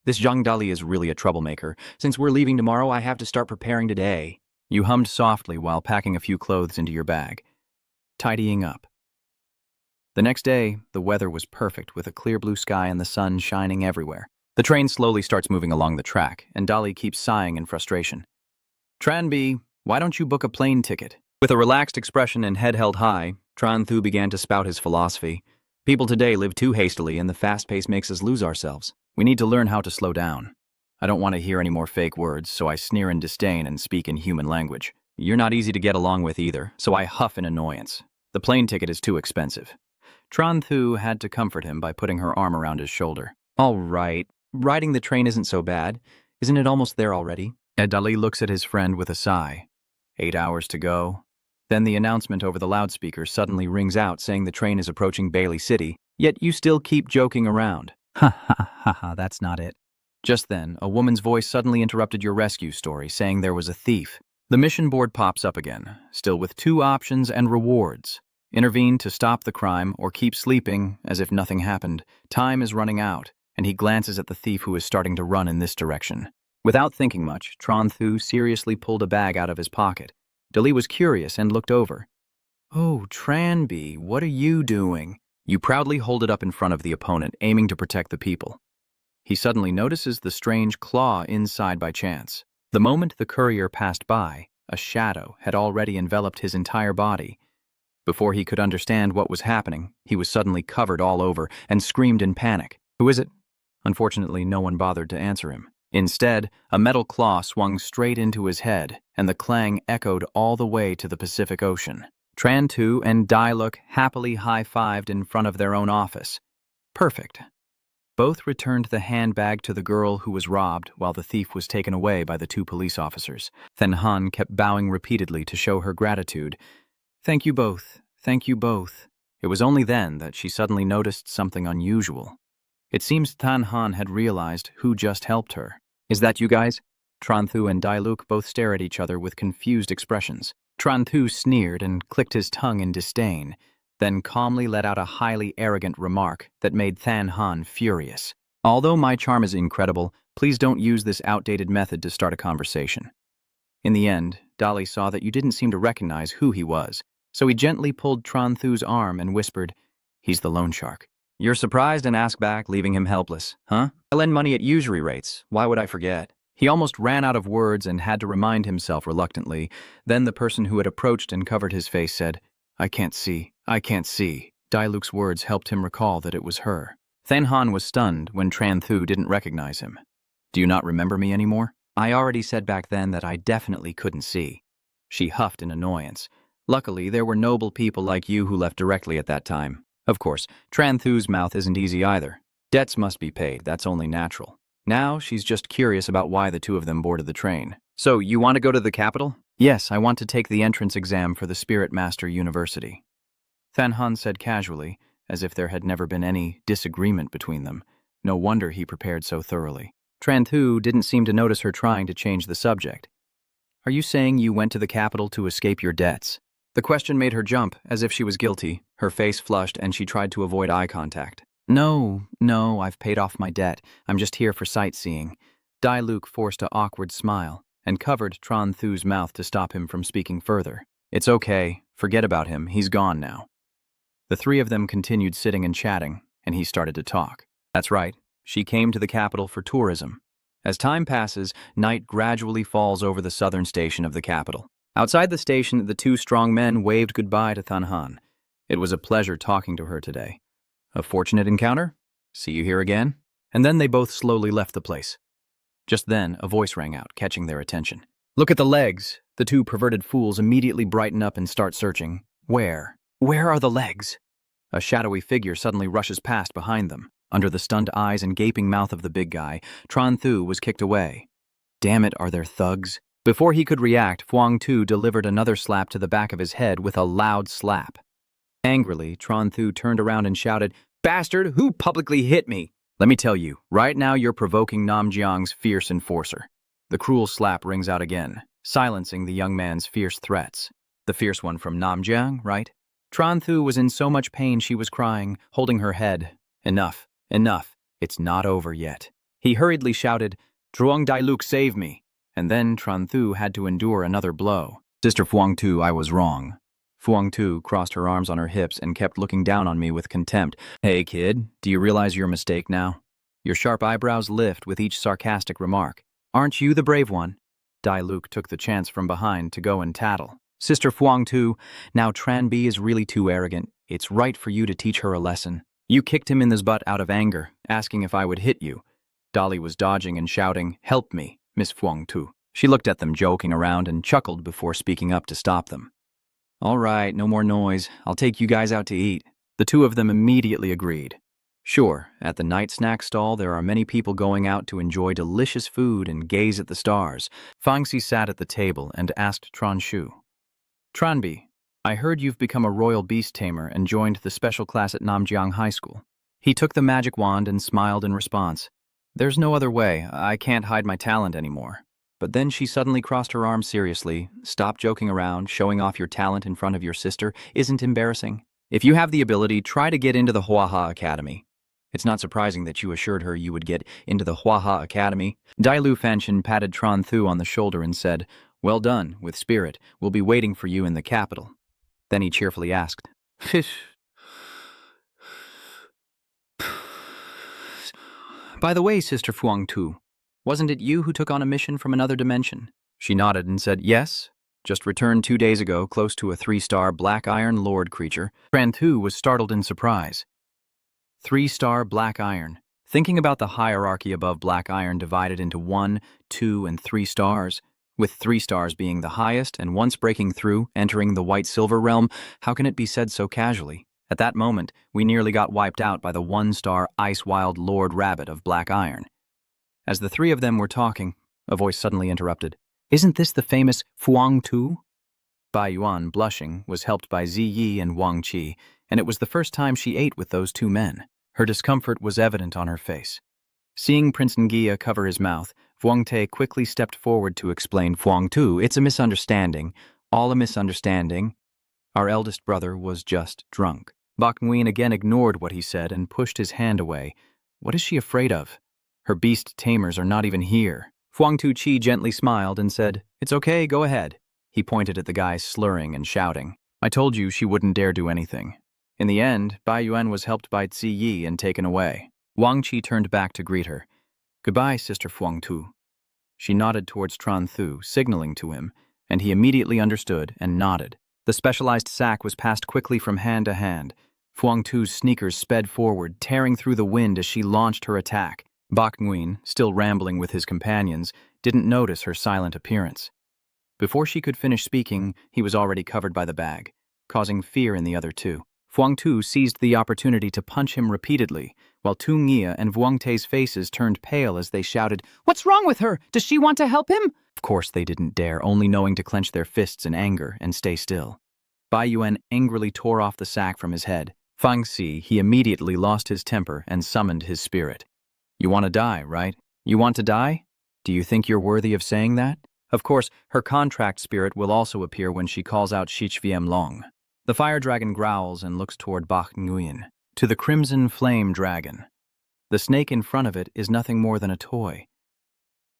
This Zhang Dali is really a troublemaker. Since we're leaving tomorrow, I have to start preparing today. You hummed softly while packing a few clothes into your bag. Tidying up. The next day, the weather was perfect with a clear blue sky and the sun shining everywhere. The train slowly starts moving along the track, and Dali keeps sighing in frustration. Tran B, why don't you book a plane ticket? With a relaxed expression and head held high, Tran Thu began to spout his philosophy. People today live too hastily, and the fast pace makes us lose ourselves. We need to learn how to slow down. I don't want to hear any more fake words, so I sneer in disdain and speak in human language. You're not easy to get along with either, so I huff in annoyance. The plane ticket is too expensive. Tran Thu had to comfort him by putting her arm around his shoulder. All right, riding the train isn't so bad. Isn't it almost there already? Dali looks at his friend with a sigh. 8 hours to go. Then the announcement over the loudspeaker suddenly rings out saying the train is approaching Bailey City, yet you still keep joking around. Ha, that's not it. Just then, a woman's voice suddenly interrupted your rescue story, saying there was a thief. The mission board pops up again, still with 2 options and rewards. Intervene to stop the crime or keep sleeping as if nothing happened. Time is running out, and he glances at the thief who is starting to run in this direction. Without thinking much, Tran Thu seriously pulled a bag out of his pocket. Dali was curious and looked over. Oh, Tranby, what are you doing? You proudly hold it up in front of the opponent, aiming to protect the people. He suddenly notices the strange claw inside by chance. The moment the courier passed by, a shadow had already enveloped his entire body. Before he could understand what was happening, he was suddenly covered all over and screamed in panic. Who is it? Unfortunately, no one bothered to answer him. Instead, a metal claw swung straight into his head, and the clang echoed all the way to the Pacific Ocean. Tran Thu and Dai Luke happily high-fived in front of their own office. Perfect. Both returned the handbag to the girl who was robbed while the thief was taken away by the 2 police officers. Then Han kept bowing repeatedly to show her gratitude. Thank you both. Thank you both. It was only then that she suddenly noticed something unusual. It seems Tan Han had realized who just helped her. Is that you guys? Tran Thu and Dai Luke both stare at each other with confused expressions. Tran Thu sneered and clicked his tongue in disdain, then calmly let out a highly arrogant remark that made Tan Han furious. Although my charm is incredible, please don't use this outdated method to start a conversation. In the end, Dolly saw that you didn't seem to recognize who he was, so he gently pulled Tron Thu's arm and whispered, "He's the loan shark." You're surprised and ask back, leaving him helpless, huh? I lend money at usury rates. Why would I forget? He almost ran out of words and had to remind himself reluctantly. Then the person who had approached and covered his face said, I can't see. I can't see. Dailuk's words helped him recall that it was her. Than Han was stunned when Tran Thu didn't recognize him. Do you not remember me anymore? I already said back then that I definitely couldn't see. She huffed in annoyance. Luckily, there were noble people like you who left directly at that time. Of course, Tran Thu's mouth isn't easy either. Debts must be paid, that's only natural. Now, she's just curious about why the two of them boarded the train. So, you want to go to the capital? Yes, I want to take the entrance exam for the Spirit Master University. Than Han said casually, as if there had never been any disagreement between them. No wonder he prepared so thoroughly. Tran Thu didn't seem to notice her trying to change the subject. Are you saying you went to the capital to escape your debts? The question made her jump, as if she was guilty. Her face flushed and she tried to avoid eye contact. No, I've paid off my debt. I'm just here for sightseeing. Dailuk forced an awkward smile and covered Tran Thu's mouth to stop him from speaking further. It's okay. Forget about him. He's gone now. The three of them continued sitting and chatting, and he started to talk. That's right. She came to the capital for tourism. As time passes, night gradually falls over the southern station of the capital. Outside the station, the two strong men waved goodbye to Than Han. It was a pleasure talking to her today. A fortunate encounter? See you here again? And then they both slowly left the place. Just then, a voice rang out, catching their attention. Look at the legs! The two perverted fools immediately brighten up and start searching. Where? Where are the legs? A shadowy figure suddenly rushes past behind them. Under the stunned eyes and gaping mouth of the big guy, Tran Thu was kicked away. Damn it, are there thugs? Before he could react, Phuong Tu delivered another slap to the back of his head with a loud slap. Angrily, Tran Thu turned around and shouted, Bastard, who publicly hit me? Let me tell you, right now you're provoking Namjiang's fierce enforcer. The cruel slap rings out again, silencing the young man's fierce threats. The fierce one from Namjiang, right? Tran Thu was in so much pain she was crying, holding her head. Enough, enough, it's not over yet. He hurriedly shouted, Druong Dailuk, save me. And then Tran Thu had to endure another blow. Sister Phuong Tu, I was wrong. Phuong Tu crossed her arms on her hips and kept looking down on me with contempt. Hey, kid, do you realize your mistake now? Your sharp eyebrows lift with each sarcastic remark. Aren't you the brave one? Dailuk took the chance from behind to go and tattle. Sister Phuong Tu, now Tran Bi is really too arrogant. It's right for you to teach her a lesson. You kicked him in the butt out of anger, asking if I would hit you. Dolly was dodging and shouting, Help me, Miss Phuong Tu. She looked at them joking around and chuckled before speaking up to stop them. All right, no more noise. I'll take you guys out to eat. The two of them immediately agreed. Sure, at the night snack stall there are many people going out to enjoy delicious food and gaze at the stars. Fangxi sat at the table and asked Tran Shu. Tranbi, I heard you've become a royal beast tamer and joined the special class at Namjiang High School. He took the magic wand and smiled in response. There's no other way. I can't hide my talent anymore. But then she suddenly crossed her arms seriously. Stop joking around. Showing off your talent in front of your sister isn't embarrassing. If you have the ability, try to get into the Huaha Academy. It's not surprising that you assured her you would get into the Huaha Academy. Dailu Fanchen patted Tran Thu on the shoulder and said, Well done, with spirit. We'll be waiting for you in the capital. Then he cheerfully asked, By the way, Sister Phuong Tu, wasn't it you who took on a mission from another dimension? She nodded and said, Yes. Just returned 2 days ago, close to a 3-star Black Iron Lord creature. Tran Thu was startled in surprise. 3-star Black Iron. Thinking about the hierarchy above Black Iron divided into 1, 2, and 3 stars, with 3 stars being the highest and once breaking through, entering the white-silver realm, how can it be said so casually? At that moment, we nearly got wiped out by the 1-star Ice-Wild Lord Rabbit of Black Iron. As the three of them were talking, a voice suddenly interrupted. Isn't this the famous Phuong Tu? Bai Yuan, blushing, was helped by Ziyi and Wang Qi, and it was the first time she ate with those 2 men. Her discomfort was evident on her face. Seeing Prince Ngia cover his mouth, Phuong Te quickly stepped forward to explain, Phuong Tu, it's a misunderstanding. All a misunderstanding. Our eldest brother was just drunk. Bak Nguyen again ignored what he said and pushed his hand away. What is she afraid of? Her beast tamers are not even here. Huang Tu-chi gently smiled and said, "It's okay, go ahead." He pointed at the guys slurring and shouting. "I told you she wouldn't dare do anything." In the end, Bai Yuan was helped by Zi Yi and taken away. Wang Qi turned back to greet her. "Goodbye, Sister Huang Tu." She nodded towards Tran Thu, signaling to him, and he immediately understood and nodded. The specialized sack was passed quickly from hand to hand. Huang Tu's sneakers sped forward, tearing through the wind as she launched her attack. Bak Nguyen, still rambling with his companions, didn't notice her silent appearance. Before she could finish speaking, he was already covered by the bag, causing fear in the other two. Huang Tu seized the opportunity to punch him repeatedly, while Tu Nghia and Vuong Te's faces turned pale as they shouted, "What's wrong with her? Does she want to help him?" Of course they didn't dare, only knowing to clench their fists in anger and stay still. Bai Yuan angrily tore off the sack from his head. Fang Si, he immediately lost his temper and summoned his spirit. "You want to die, right? You want to die? Do you think you're worthy of saying that?" Of course, her contract spirit will also appear when she calls out Shich Viem Long. The fire dragon growls and looks toward Bak Nguyen, to the crimson flame dragon. The snake in front of it is nothing more than a toy.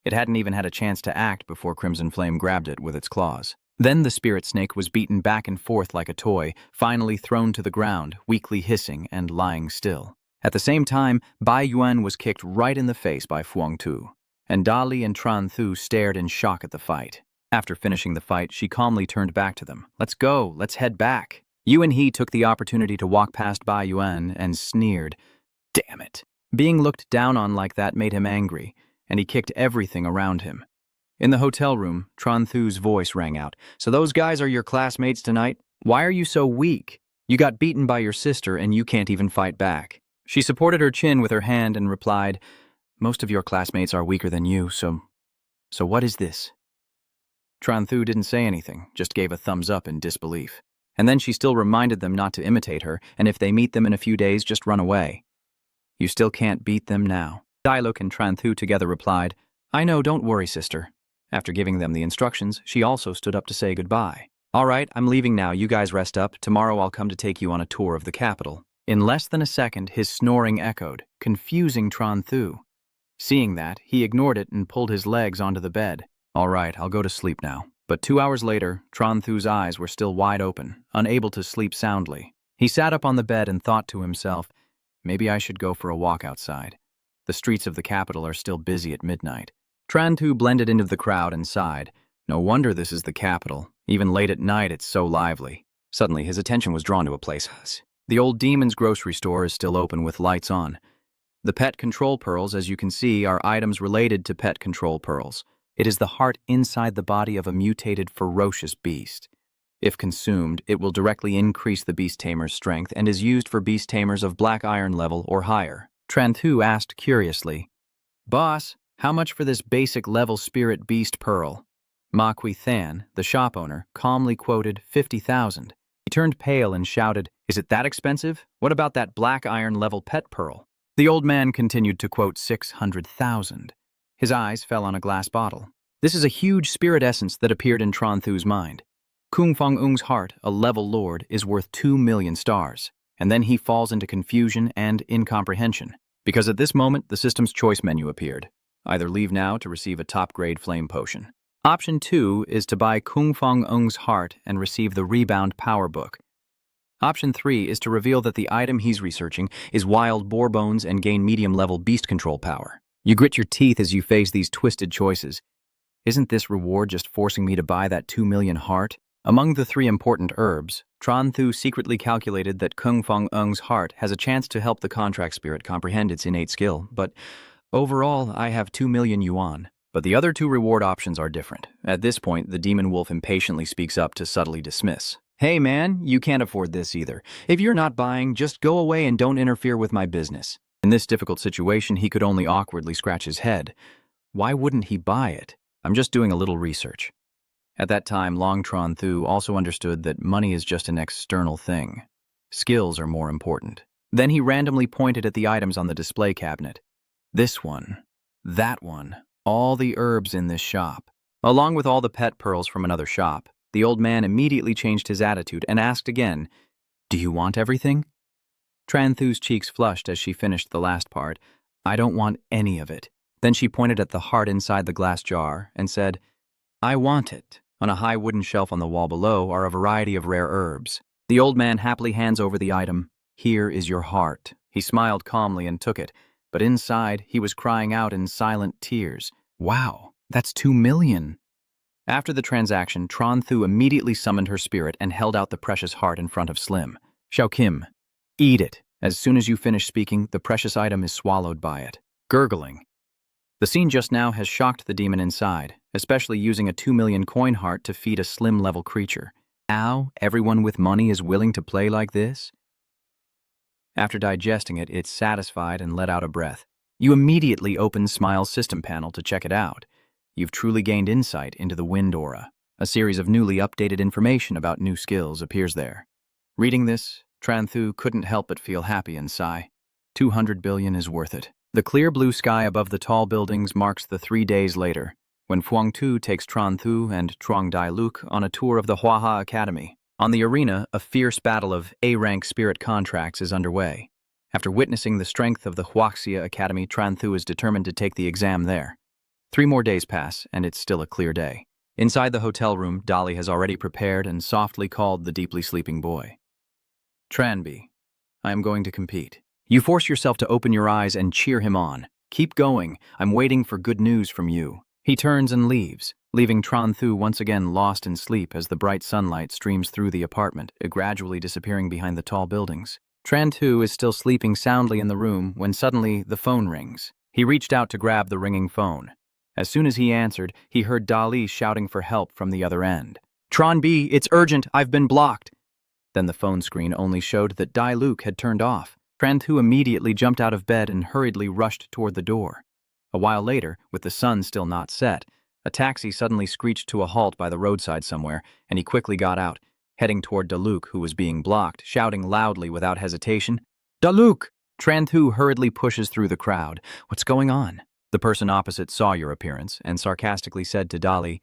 It hadn't even had a chance to act before Crimson Flame grabbed it with its claws. Then the spirit snake was beaten back and forth like a toy, finally thrown to the ground, weakly hissing and lying still. At the same time, Bai Yuan was kicked right in the face by Huang Tu, and Dali and Tran Thu stared in shock at the fight. After finishing the fight, she calmly turned back to them. "Let's go, let's head back." Yu and he took the opportunity to walk past Bai Yuan and sneered. Damn it. Being looked down on like that made him angry, and he kicked everything around him. In the hotel room, Tran Thu's voice rang out. "So those guys are your classmates tonight? Why are you so weak? You got beaten by your sister and you can't even fight back." She supported her chin with her hand and replied, "Most of your classmates are weaker than you, so what is this?" Tran Thu didn't say anything, just gave a thumbs up in disbelief. And then she still reminded them not to imitate her, and if they meet them in a few days, just run away. "You still can't beat them now." Dailuk and Tran Thu together replied, "I know, don't worry, sister." After giving them the instructions, she also stood up to say goodbye. "All right, I'm leaving now. You guys rest up. Tomorrow I'll come to take you on a tour of the capital." In less than a second, his snoring echoed, confusing Tran Thu. Seeing that, he ignored it and pulled his legs onto the bed. "All right, I'll go to sleep now." But 2 hours later, Tran Thu's eyes were still wide open, unable to sleep soundly. He sat up on the bed and thought to himself, maybe I should go for a walk outside. The streets of the capital are still busy at midnight. Tran Thu blended into the crowd and sighed. No wonder this is the capital. Even late at night, it's so lively. Suddenly, his attention was drawn to a place. The old demon's grocery store is still open with lights on. The pet control pearls, as you can see, are items related to pet control pearls. It is the heart inside the body of a mutated, ferocious beast. If consumed, it will directly increase the beast tamer's strength and is used for beast tamers of black iron level or higher. Tran Thu asked curiously, "Boss, how much for this basic level spirit beast pearl?" Ma Kui Than, the shop owner, calmly quoted 50,000. He turned pale and shouted, "Is it that expensive? What about that black iron level pet pearl?" The old man continued to quote 600,000. His eyes fell on a glass bottle. This is a huge spirit essence that appeared in Tran Thu's mind. Kung Fong Ung's heart, a level lord, is worth 2 million stars. And then he falls into confusion and incomprehension, because at this moment the system's choice menu appeared. Either leave now to receive a top-grade flame potion. Option 2 is to buy Kung Fong Ung's heart and receive the Rebound Power Book. Option 3 is to reveal that the item he's researching is wild boar bones and gain medium-level beast control power. You grit your teeth as you face these twisted choices. Isn't this reward just forcing me to buy that 2 million heart? Among the 3 important herbs, Tran Thu secretly calculated that Kung Fong Ung's heart has a chance to help the contract spirit comprehend its innate skill, but overall, I have 2 million yuan. But the other 2 reward options are different. At this point, the demon wolf impatiently speaks up to subtly dismiss. "Hey man, you can't afford this either. If you're not buying, just go away and don't interfere with my business." In this difficult situation, he could only awkwardly scratch his head. Why wouldn't he buy it? "I'm just doing a little research." At that time, Long Tran Thu also understood that money is just an external thing. Skills are more important. Then he randomly pointed at the items on the display cabinet. This one, that one, all the herbs in this shop, along with all the pet pearls from another shop. The old man immediately changed his attitude and asked again, "Do you want everything?" Tran Thu's cheeks flushed as she finished the last part. I don't want any of it. Then she pointed at the heart inside the glass jar and said, I want it. On a high wooden shelf on the wall below are a variety of rare herbs. The old man happily hands over the item. Here is your heart. He smiled calmly and took it, but inside he was crying out in silent tears. Wow, that's 2 million. After the transaction, Tron Thu immediately summoned her spirit and held out the precious heart in front of Slim. Xiao Kim, eat it. As soon as you finish speaking, the precious item is swallowed by it. Gurgling. The scene just now has shocked the demon inside, especially using a 2 million coin heart to feed a Slim-level creature. Now, everyone with money is willing to play like this? After digesting it, it's satisfied and let out a breath. You immediately open Smile's system panel to check it out. You've truly gained insight into the wind aura. A series of newly updated information about new skills appears there. Reading this, Tran Thu couldn't help but feel happy and sigh. 200 billion is worth it. The clear blue sky above the tall buildings marks the 3 days later, when Phuong Tu takes Tran Thu and Truong Dai Luke on a tour of the Huaha Academy. On the arena, a fierce battle of A-rank spirit contracts is underway. After witnessing the strength of the Huaha Academy, Tran Thu is determined to take the exam there. 3 more days pass, and it's still a clear day. Inside the hotel room, Dolly has already prepared and softly called the deeply sleeping boy. Tranby, I am going to compete. You force yourself to open your eyes and cheer him on. Keep going. I'm waiting for good news from you. He turns and leaves, leaving Tran Thu once again lost in sleep as the bright sunlight streams through the apartment, gradually disappearing behind the tall buildings. Tran Thu is still sleeping soundly in the room when suddenly the phone rings. He reached out to grab the ringing phone. As soon as he answered, he heard Dali shouting for help from the other end. Tran B, it's urgent. I've been blocked. Then the phone screen only showed that Dai Luke had turned off. Tran Thu immediately jumped out of bed and hurriedly rushed toward the door. A while later, with the sun still not set, a taxi suddenly screeched to a halt by the roadside somewhere, and he quickly got out, heading toward Daluk, who was being blocked, shouting loudly without hesitation, Daluk! Tran Thu hurriedly pushes through the crowd. What's going on? The person opposite saw your appearance and sarcastically said to Dali,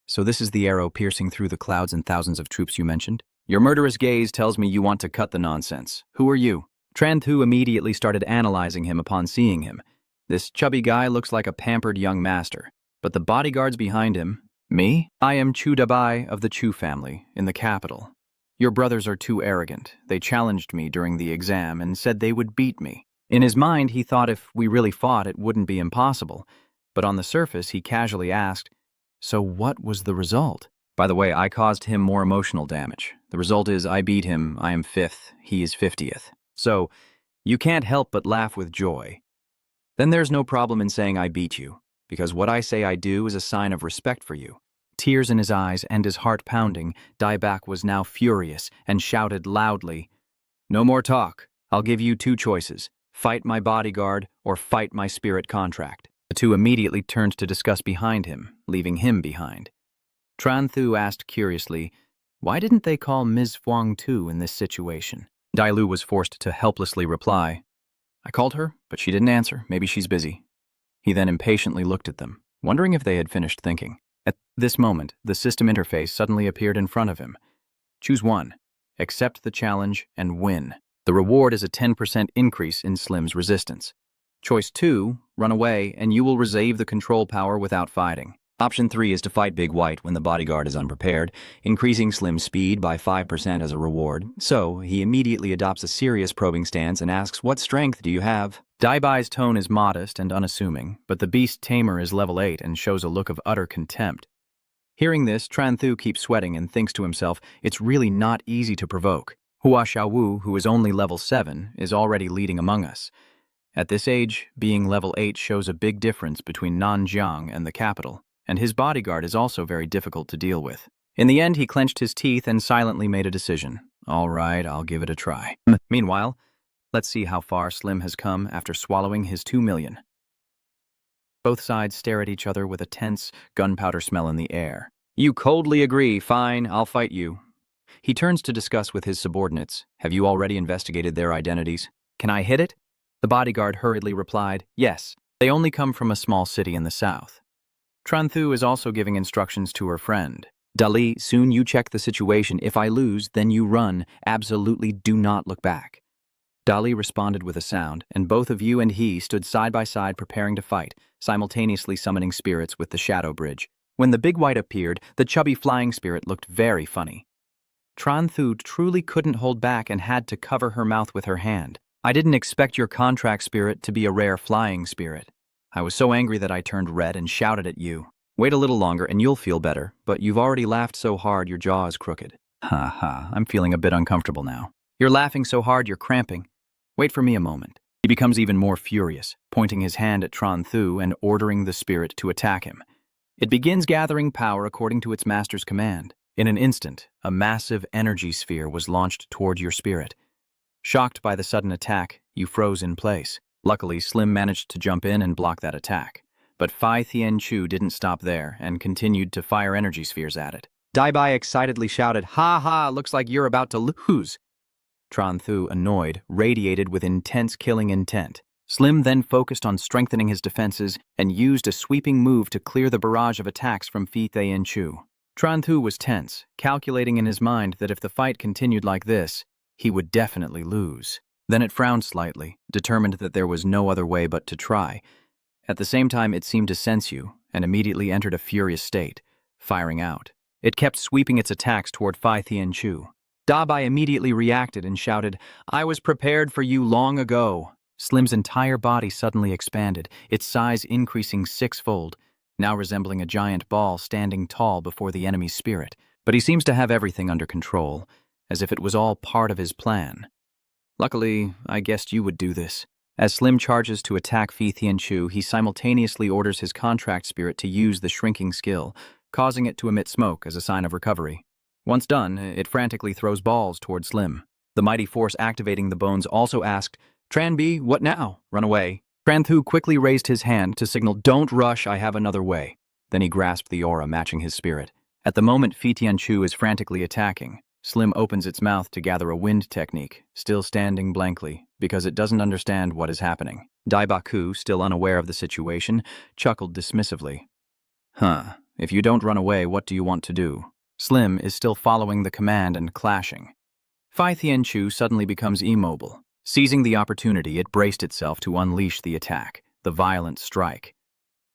So this is the arrow piercing through the clouds and thousands of troops you mentioned? Your murderous gaze tells me you want to cut the nonsense. Who are you? Tran Thu immediately started analyzing him upon seeing him. This chubby guy looks like a pampered young master, but the bodyguards behind him... Me? I am Chu Dabai of the Chu family, in the capital. Your brothers are too arrogant. They challenged me during the exam and said they would beat me. In his mind, he thought if we really fought, it wouldn't be impossible. But on the surface, he casually asked, So what was the result? By the way, I caused him more emotional damage. The result is I beat him, I am 5th, he is 50th. So, you can't help but laugh with joy. Then there's no problem in saying I beat you, because what I say I do is a sign of respect for you. Tears in his eyes and his heart pounding, Daibak was now furious and shouted loudly, No more talk. I'll give you 2 choices. Fight my bodyguard or fight my spirit contract. The 2 immediately turned to discuss behind him, leaving him behind. Tran Thu asked curiously, Why didn't they call Ms. Phuong Tu in this situation? Dai Lu was forced to helplessly reply, I called her, but she didn't answer. Maybe she's busy. He then impatiently looked at them, wondering if they had finished thinking. At this moment, the system interface suddenly appeared in front of him. Choose 1. Accept the challenge and win. The reward is a 10% increase in Slim's resistance. Choice 2, run away, and you will receive the control power without fighting. Option 3 is to fight Big White when the bodyguard is unprepared, increasing Slim's speed by 5% as a reward. So, he immediately adopts a serious probing stance and asks, What strength do you have? Daibai's tone is modest and unassuming, but the beast Tamer is level 8 and shows a look of utter contempt. Hearing this, Tran Thu keeps sweating and thinks to himself, it's really not easy to provoke. Hua Xiaowu, who is only level 7, is already leading among us. At this age, being level 8 shows a big difference between Nanjiang and the capital, and his bodyguard is also very difficult to deal with. In the end, he clenched his teeth and silently made a decision. All right, I'll give it a try. Meanwhile, let's see how far Slim has come after swallowing his 2 million. Both sides stare at each other with a tense, gunpowder smell in the air. You coldly agree. Fine, I'll fight you. He turns to discuss with his subordinates. Have you already investigated their identities? Can I hit it? The bodyguard hurriedly replied, Yes. They only come from a small city in the south. Tran Thu is also giving instructions to her friend. Dali, soon you check the situation. If I lose, then you run. Absolutely do not look back. Dali responded with a sound, and both of you and he stood side by side preparing to fight, simultaneously summoning spirits with the shadow bridge. When the big white appeared, the chubby flying spirit looked very funny. Tranthu truly couldn't hold back and had to cover her mouth with her hand. I didn't expect your contract spirit to be a rare flying spirit. I was so angry that I turned red and shouted at you. Wait a little longer and you'll feel better, but you've already laughed so hard your jaw is crooked. Ha ha, I'm feeling a bit uncomfortable now. You're laughing so hard you're cramping. Wait for me a moment. He becomes even more furious, pointing his hand at Tranthu and ordering the spirit to attack him. It begins gathering power according to its master's command. In an instant, a massive energy sphere was launched toward your spirit. Shocked by the sudden attack, you froze in place. Luckily, Slim managed to jump in and block that attack. But Fai Tianchu didn't stop there and continued to fire energy spheres at it. Daibai excitedly shouted, "Ha ha, looks like you're about to lose." Tranthu, annoyed, radiated with intense killing intent. Slim then focused on strengthening his defenses and used a sweeping move to clear the barrage of attacks from Fai Tianchu. Tranthu was tense, calculating in his mind that if the fight continued like this, he would definitely lose. Then it frowned slightly, determined that there was no other way but to try. At the same time, it seemed to sense you, and immediately entered a furious state, firing out. It kept sweeping its attacks toward Fai Tianchu. Dabai immediately reacted and shouted, "I was prepared for you long ago." Slim's entire body suddenly expanded, its size increasing sixfold, now resembling a giant ball standing tall before the enemy's spirit. But he seems to have everything under control, as if it was all part of his plan. Luckily, I guessed you would do this. As Slim charges to attack Fai Tianchu, he simultaneously orders his contract spirit to use the shrinking skill, causing it to emit smoke as a sign of recovery. Once done, it frantically throws balls toward Slim. The mighty force activating the bones also asked, "Tranbi, what now? Run away." Tranthu quickly raised his hand to signal, "Don't rush, I have another way." Then he grasped the aura matching his spirit. At the moment Fai Tianchu is frantically attacking, Slim opens its mouth to gather a wind technique, still standing blankly, because it doesn't understand what is happening. Daibaku, still unaware of the situation, chuckled dismissively. If you don't run away, what do you want to do?" Slim is still following the command and clashing. Fai Tianchu suddenly becomes immobile. Seizing the opportunity, it braced itself to unleash the attack, the violent strike.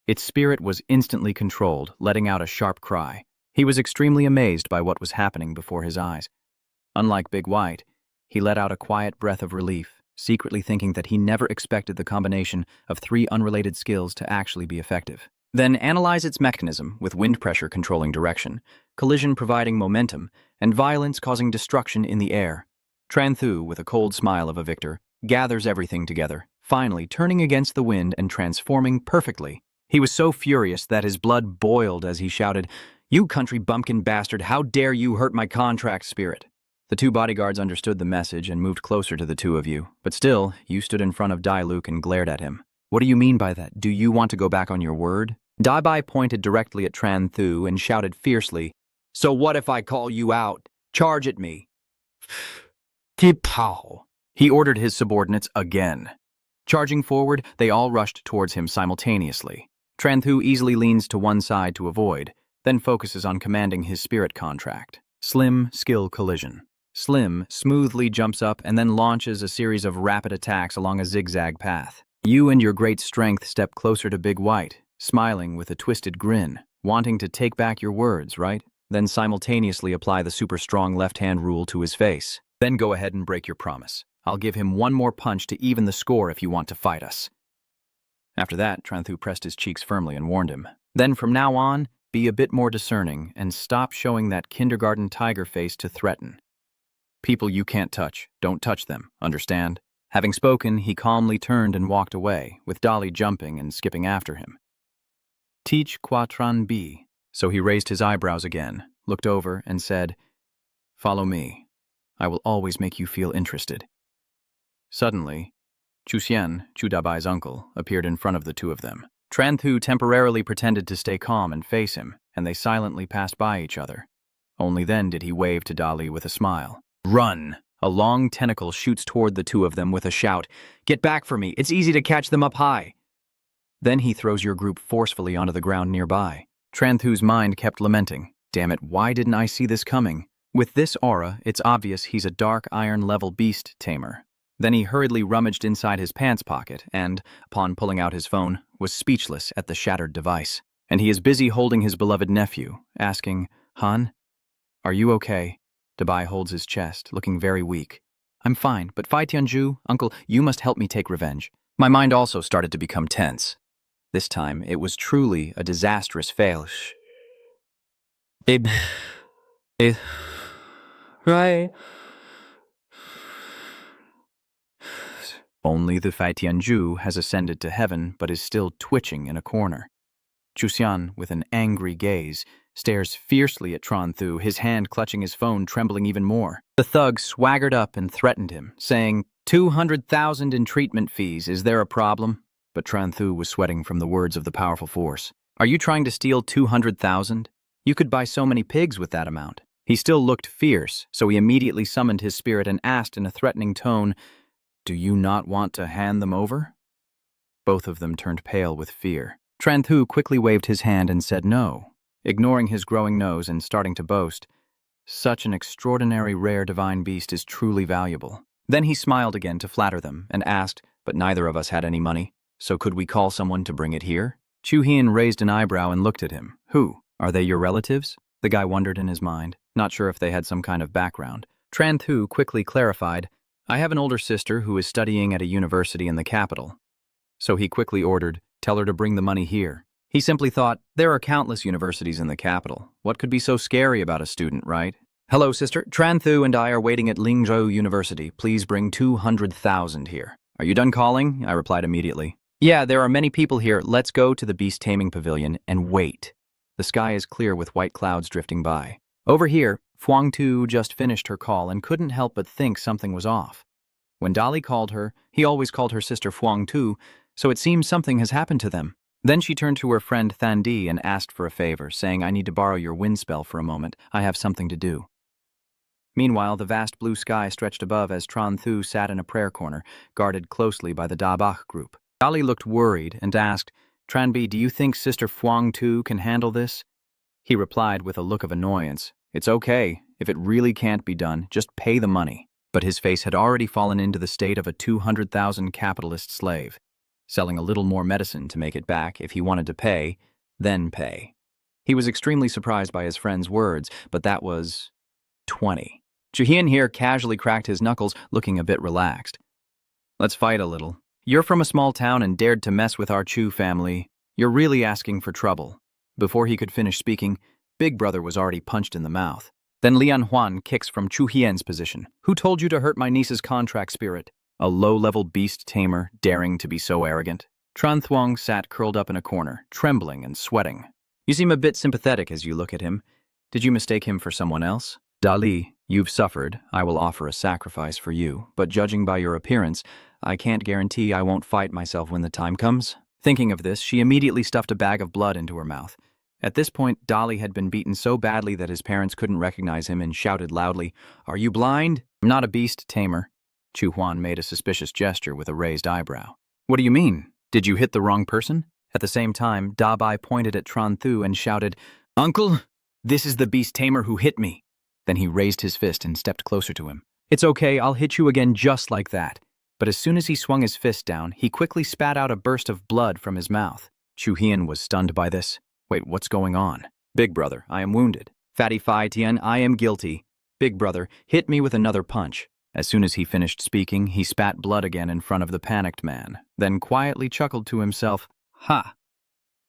Its spirit was instantly controlled, letting out a sharp cry. He was extremely amazed by what was happening before his eyes. Unlike Big White, he let out a quiet breath of relief, secretly thinking that he never expected the combination of three unrelated skills to actually be effective. Then analyze its mechanism, with wind pressure controlling direction, collision providing momentum, and violence causing destruction in the air. Tranthu, with a cold smile of a victor, gathers everything together, finally turning against the wind and transforming perfectly. He was so furious that his blood boiled as he shouted, "You country bumpkin bastard, how dare you hurt my contract spirit!" The two bodyguards understood the message and moved closer to the two of you, but still, you stood in front of Dai Luke and glared at him. "What do you mean by that? Do you want to go back on your word?" Daibai pointed directly at Tranthu and shouted fiercely, "So what if I call you out? Charge at me!" Tipow! He ordered his subordinates again. Charging forward, they all rushed towards him simultaneously. Tranthu easily leans to one side to avoid, then focuses on commanding his spirit contract. Slim skill collision. Slim smoothly jumps up and then launches a series of rapid attacks along a zigzag path. You and your great strength step closer to Big White, smiling with a twisted grin, wanting to take back your words, right? Then simultaneously apply the super strong left-hand rule to his face. Then go ahead and break your promise. I'll give him one more punch to even the score if you want to fight us. After that, Tranthu pressed his cheeks firmly and warned him. Then from now on, be a bit more discerning and stop showing that kindergarten tiger face to threaten. People you can't touch, don't touch them, understand? Having spoken, he calmly turned and walked away, with Dolly jumping and skipping after him. Teach Quatran B. So he raised his eyebrows again, looked over, and said, "Follow me. I will always make you feel interested." Suddenly, Chuxian, Chudabai's uncle, appeared in front of the two of them. Tranthu temporarily pretended to stay calm and face him, and they silently passed by each other. Only then did he wave to Dali with a smile. "Run!" A long tentacle shoots toward the two of them with a shout, "Get back for me! It's easy to catch them up high!" Then he throws your group forcefully onto the ground nearby. Tranthu's mind kept lamenting, "Damn it, why didn't I see this coming?" With this aura, it's obvious he's a dark iron-level beast tamer. Then he hurriedly rummaged inside his pants pocket and, upon pulling out his phone, was speechless at the shattered device. And he is busy holding his beloved nephew, asking, "Han, are you okay?" Dabai holds his chest, looking very weak. "I'm fine, but Fai Tianju, uncle, you must help me take revenge." My mind also started to become tense. This time, it was truly a disastrous fail. Right. Only the Fai Tianju has ascended to heaven but is still twitching in a corner. Chuxian, with an angry gaze, stares fiercely at Tran Thu, his hand clutching his phone, trembling even more. The thug swaggered up and threatened him, saying, 200,000 in treatment fees, is there a problem? But Tran Thu was sweating from the words of the powerful force. Are you trying to steal 200,000? You could buy so many pigs with that amount. He still looked fierce, so he immediately summoned his spirit and asked in a threatening tone, do you not want to hand them over? Both of them turned pale with fear. Tran Thu quickly waved his hand and said no, ignoring his growing nose and starting to boast, such an extraordinary rare divine beast is truly valuable. Then he smiled again to flatter them and asked, but neither of us had any money, so could we call someone to bring it here? Chu Hian raised an eyebrow and looked at him. Who? Are they your relatives? The guy wondered in his mind, not sure if they had some kind of background. Tran Thu quickly clarified, I have an older sister who is studying at a university in the capital. So he quickly ordered, tell her to bring the money here. He simply thought, there are countless universities in the capital. What could be so scary about a student, right? Hello, sister. Tran Thu and I are waiting at Lingzhou University. Please bring 200,000 here. Are you done calling? I replied immediately. Yeah, there are many people here. Let's go to the beast taming pavilion and wait. The sky is clear with white clouds drifting by. Over here, Fuang Tu just finished her call and couldn't help but think something was off. When Dali called her, he always called her sister Fuang Tu, so it seems something has happened to them. Then she turned to her friend Thandi and asked for a favor, saying, I need to borrow your wind spell for a moment. I have something to do. Meanwhile, the vast blue sky stretched above as Tran Thu sat in a prayer corner, guarded closely by the Dabach group. Dali looked worried and asked, Tranbi, do you think Sister Fuang Tu can handle this? He replied with a look of annoyance, It's okay. If it really can't be done, just pay the money. But his face had already fallen into the state of a 200,000 capitalist slave, selling a little more medicine to make it back if he wanted to pay, then pay. He was extremely surprised by his friend's words, but that was 20. Juhian here casually cracked his knuckles, looking a bit relaxed. Let's fight a little. You're from a small town and dared to mess with our Chu family. You're really asking for trouble. Before he could finish speaking, Big Brother was already punched in the mouth. Then Lian Huan kicks from Chu Hian's position. Who told you to hurt my niece's contract spirit? A low-level beast tamer, daring to be so arrogant. Tran Thuong sat curled up in a corner, trembling and sweating. You seem a bit sympathetic as you look at him. Did you mistake him for someone else? Dali, you've suffered. I will offer a sacrifice for you, but judging by your appearance, I can't guarantee I won't fight myself when the time comes. Thinking of this, she immediately stuffed a bag of blood into her mouth. At this point, Dali had been beaten so badly that his parents couldn't recognize him and shouted loudly, Are you blind? I'm not a beast tamer. Chu Huan made a suspicious gesture with a raised eyebrow. What do you mean? Did you hit the wrong person? At the same time, Dabai pointed at Tran Thu and shouted, Uncle, this is the beast tamer who hit me. Then he raised his fist and stepped closer to him. It's okay, I'll hit you again just like that. But as soon as he swung his fist down, he quickly spat out a burst of blood from his mouth. Chu Hian was stunned by this. Wait, what's going on? Big Brother, I am wounded. Fatty Phi Tian, I am guilty. Big Brother, hit me with another punch. As soon as he finished speaking, he spat blood again in front of the panicked man, then quietly chuckled to himself, Ha!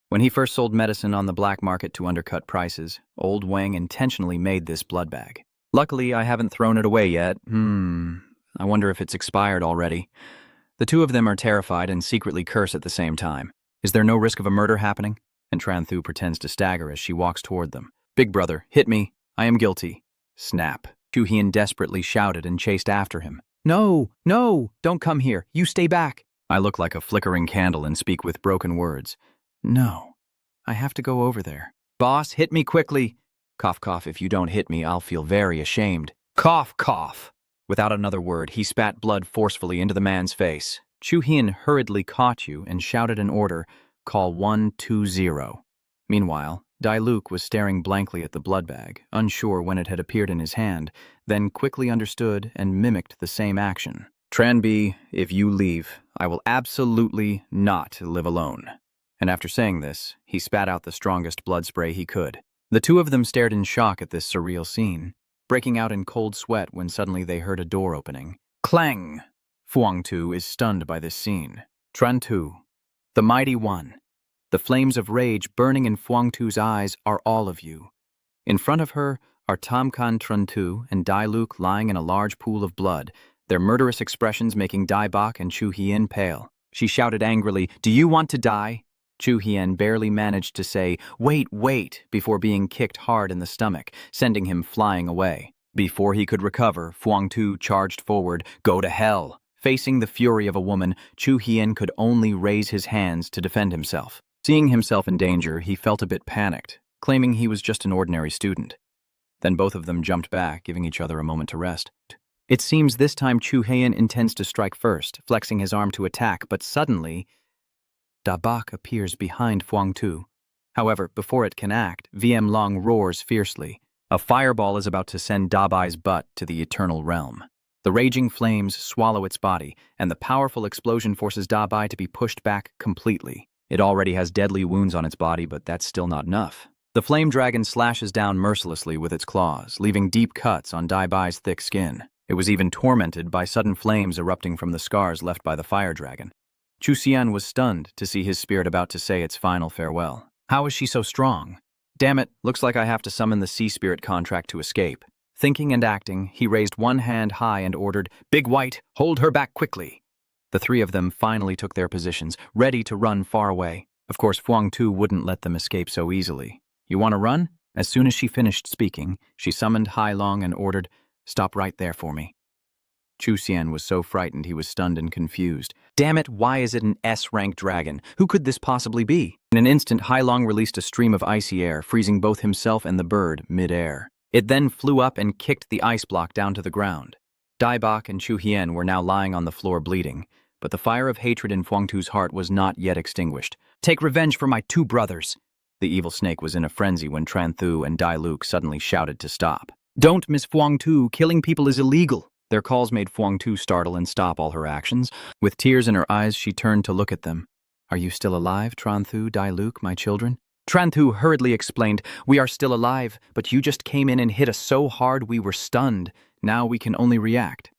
When he first sold medicine on the black market to undercut prices, Old Wang intentionally made this blood bag. Luckily, I haven't thrown it away yet. I wonder if it's expired already. The two of them are terrified and secretly curse at the same time. Is there no risk of a murder happening? And Tran Thu pretends to stagger as she walks toward them. Big Brother, hit me. I am guilty. Snap. Chu Hian desperately shouted and chased after him. No, no, don't come here. You stay back. I look like a flickering candle and speak with broken words. No, I have to go over there. Boss, hit me quickly. Cough, cough, if you don't hit me, I'll feel very ashamed. Cough, cough. Without another word, he spat blood forcefully into the man's face. Chu Hian hurriedly caught you and shouted an order, Call 120. Meanwhile, Dai Luke was staring blankly at the blood bag, unsure when it had appeared in his hand, then quickly understood and mimicked the same action. Tranby, if you leave, I will absolutely not live alone. And after saying this, he spat out the strongest blood spray he could. The two of them stared in shock at this surreal scene, breaking out in cold sweat when suddenly they heard a door opening. Clang! Phuong Tu is stunned by this scene. Tran Tu, the mighty one. The flames of rage burning in Phuong Tu's eyes are all of you. In front of her are Tam Kan Tran Tu and Dai Luke lying in a large pool of blood, their murderous expressions making Dai Bak and Chu Hien pale. She shouted angrily, "Do you want to die?" Chu Hien barely managed to say, wait, before being kicked hard in the stomach, sending him flying away. Before he could recover, Phuong Tu charged forward. Go to hell! Facing the fury of a woman, Chu Hien could only raise his hands to defend himself. Seeing himself in danger, he felt a bit panicked, claiming he was just an ordinary student. Then both of them jumped back, giving each other a moment to rest. It seems this time Chu Hien intends to strike first, flexing his arm to attack, but suddenly Da Bak appears behind Phuong Tu. However, before it can act, VM Long roars fiercely. A fireball is about to send Da Bai's butt to the eternal realm. The raging flames swallow its body, and the powerful explosion forces Da Bai to be pushed back completely. It already has deadly wounds on its body, but that's still not enough. The flame dragon slashes down mercilessly with its claws, leaving deep cuts on Da Bai's thick skin. It was even tormented by sudden flames erupting from the scars left by the fire dragon. Chu Xian was stunned to see his spirit about to say its final farewell. How is she so strong? Damn it, looks like I have to summon the sea spirit contract to escape. Thinking and acting, he raised one hand high and ordered, "Big White, hold her back quickly." The three of them finally took their positions, ready to run far away. Of course, Phuong Tu wouldn't let them escape so easily. You want to run? As soon as she finished speaking, she summoned Hai Long and ordered, "Stop right there for me." Chu Xian was so frightened he was stunned and confused. Damn it, why is it an S-rank dragon? Who could this possibly be? In an instant, Hai Long released a stream of icy air, freezing both himself and the bird mid-air. It then flew up and kicked the ice block down to the ground. Dai Bak and Chu Hien were now lying on the floor bleeding, but the fire of hatred in Phuong Tu's heart was not yet extinguished. "Take revenge for my two brothers!" The evil snake was in a frenzy when Tran Thu and Dai Luke suddenly shouted to stop. "Don't, Miss Phuong Tu, killing people is illegal." Their calls made Phuong Tu startle and stop all her actions. With tears in her eyes, she turned to look at them. "Are you still alive, Tran Thu, Dai Luke, my children?" Tran Thu hurriedly explained, "We are still alive, but you just came in and hit us so hard we were stunned. Now we can only react."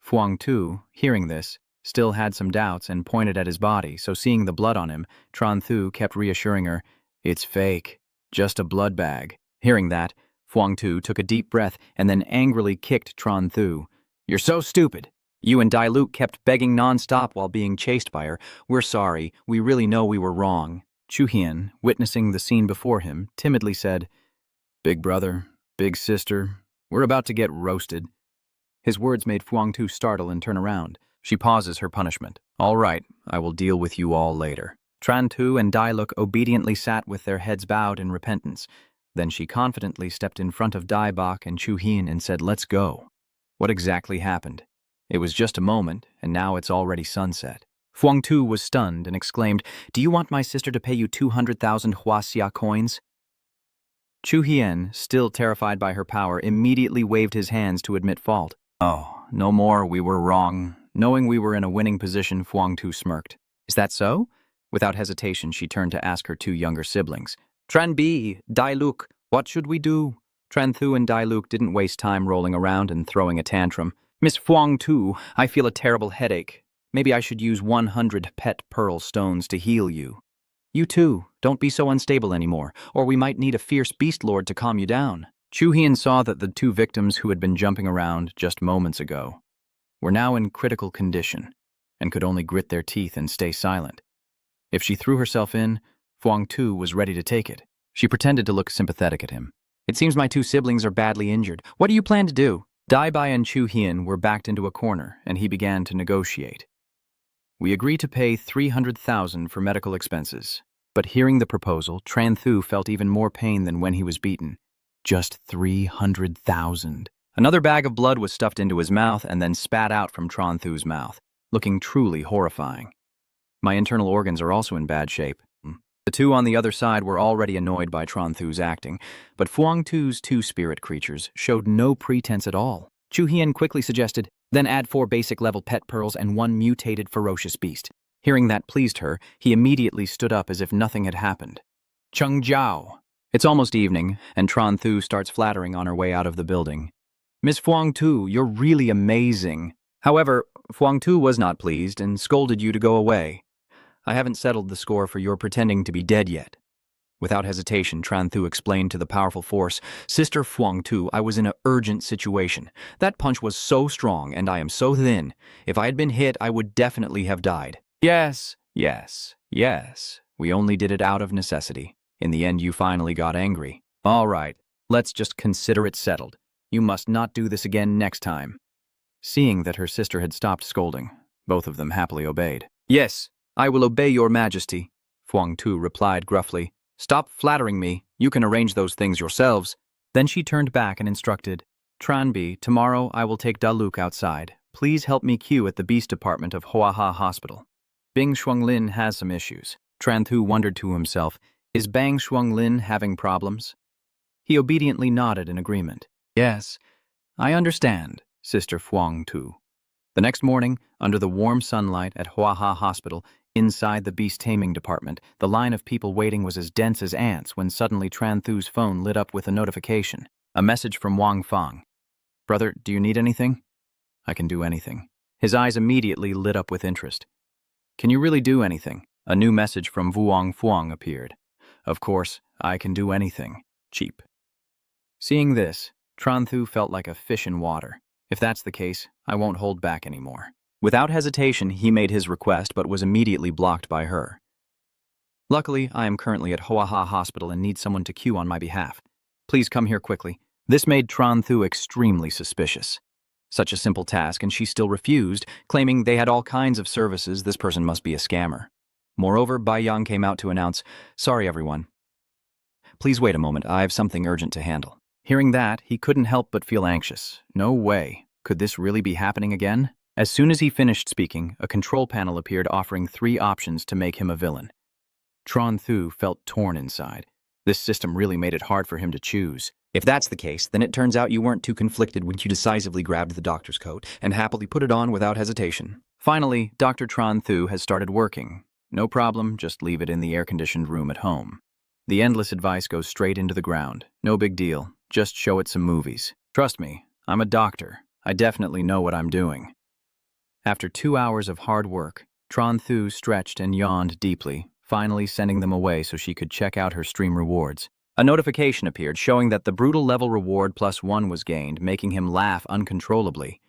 Phuong Tu, hearing this, still had some doubts and pointed at his body, so seeing the blood on him, Tran Thu kept reassuring her, "It's fake, just a blood bag." Hearing that, Phuong Tu took a deep breath and then angrily kicked Tran Thu. "You're so stupid. You and Dai Luke kept begging non-stop while being chased by her. We're sorry. We really know we were wrong." Chu Hien, witnessing the scene before him, timidly said, "Big brother, big sister, we're about to get roasted." His words made Phuong Tu startle and turn around. She pauses her punishment. "All right, I will deal with you all later." Tran Tu and Dai Luke obediently sat with their heads bowed in repentance. Then she confidently stepped in front of Dai Bak and Chu Hien and said, "Let's go." What exactly happened? It was just a moment, and now it's already sunset. Phuong Tu was stunned and exclaimed, "Do you want my sister to pay you 200,000 Huaxia coins?" Chu Hien, still terrified by her power, immediately waved his hands to admit fault. "Oh, no more, we were wrong." Knowing we were in a winning position, Phuong Tu smirked. "Is that so?" Without hesitation, she turned to ask her two younger siblings. "Tran Bi, Dai Luke, what should we do?" Tran Thu and Dai Luke didn't waste time rolling around and throwing a tantrum. "Miss Phuong Tu, I feel a terrible headache. Maybe I should use 100 pet pearl stones to heal you. You too, don't be so unstable anymore, or we might need a fierce beast lord to calm you down." Chu Hien saw that the two victims who had been jumping around just moments ago were now in critical condition and could only grit their teeth and stay silent. If she threw herself in, Phuong Tu was ready to take it. She pretended to look sympathetic at him. "It seems my two siblings are badly injured. What do you plan to do?" Dai Bai and Chu Hien were backed into a corner, and he began to negotiate. "We agree to pay 300,000 for medical expenses." But hearing the proposal, Tran Thu felt even more pain than when he was beaten. Just 300,000. Another bag of blood was stuffed into his mouth and then spat out from Tran Thu's mouth, looking truly horrifying. "My internal organs are also in bad shape." The two on the other side were already annoyed by Tran Thu's acting, but Phuong Tu's two spirit creatures showed no pretense at all. Chu Hian quickly suggested, then add 4 basic-level pet pearls and 1 mutated ferocious beast. Hearing that pleased her, he immediately stood up as if nothing had happened. Chung Jiao. It's almost evening, and Tran Thu starts flattering on her way out of the building. Miss Fuang Tu, you're really amazing. However, Fuang Tu was not pleased and scolded you to go away. I haven't settled the score for your pretending to be dead yet. Without hesitation, Tran Thu explained to the powerful force, Sister Fuang Tu, I was in an urgent situation. That punch was so strong and I am so thin. If I had been hit, I would definitely have died. Yes. We only did it out of necessity. In the end, you finally got angry. All right, let's just consider it settled. You must not do this again next time. Seeing that her sister had stopped scolding, both of them happily obeyed. Yes, I will obey your majesty, Fuang Tu replied gruffly. Stop flattering me. You can arrange those things yourselves. Then she turned back and instructed, Tranbi, tomorrow I will take Daluk outside. Please help me queue at the beast department of Huaha Hospital. Bing Shuanglin has some issues. Tran Thu wondered to himself, is Bang Shuanglin having problems? He obediently nodded in agreement. Yes, I understand, Sister Fuang Tu. The next morning, under the warm sunlight at Huaha Hospital, inside the beast taming department, the line of people waiting was as dense as ants when suddenly Tran Thu's phone lit up with a notification. A message from Wang Fang. Brother, do you need anything? I can do anything. His eyes immediately lit up with interest. Can you really do anything? A new message from Vuong Fuang appeared. Of course, I can do anything. Cheap. Seeing this, Tran Thu felt like a fish in water. If that's the case, I won't hold back anymore. Without hesitation, he made his request but was immediately blocked by her. Luckily, I am currently at Huaha Hospital and need someone to queue on my behalf. Please come here quickly. This made Tran Thu extremely suspicious. Such a simple task, and she still refused, claiming they had all kinds of services. This person must be a scammer. Moreover, Bai Yang came out to announce, Sorry everyone. Please wait a moment, I have something urgent to handle. Hearing that, he couldn't help but feel anxious. No way. Could this really be happening again? As soon as he finished speaking, a control panel appeared offering 3 options to make him a villain. Tran Thu felt torn inside. This system really made it hard for him to choose. If that's the case, then it turns out you weren't too conflicted when you decisively grabbed the doctor's coat and happily put it on without hesitation. Finally, Dr. Tran Thu has started working. No problem, just leave it in the air-conditioned room at home. The endless advice goes straight into the ground. No big deal, just show it some movies. Trust me, I'm a doctor. I definitely know what I'm doing. After 2 hours of hard work, Tran Thu stretched and yawned deeply, finally sending them away so she could check out her stream rewards. A notification appeared showing that the brutal level reward +1 was gained, making him laugh uncontrollably.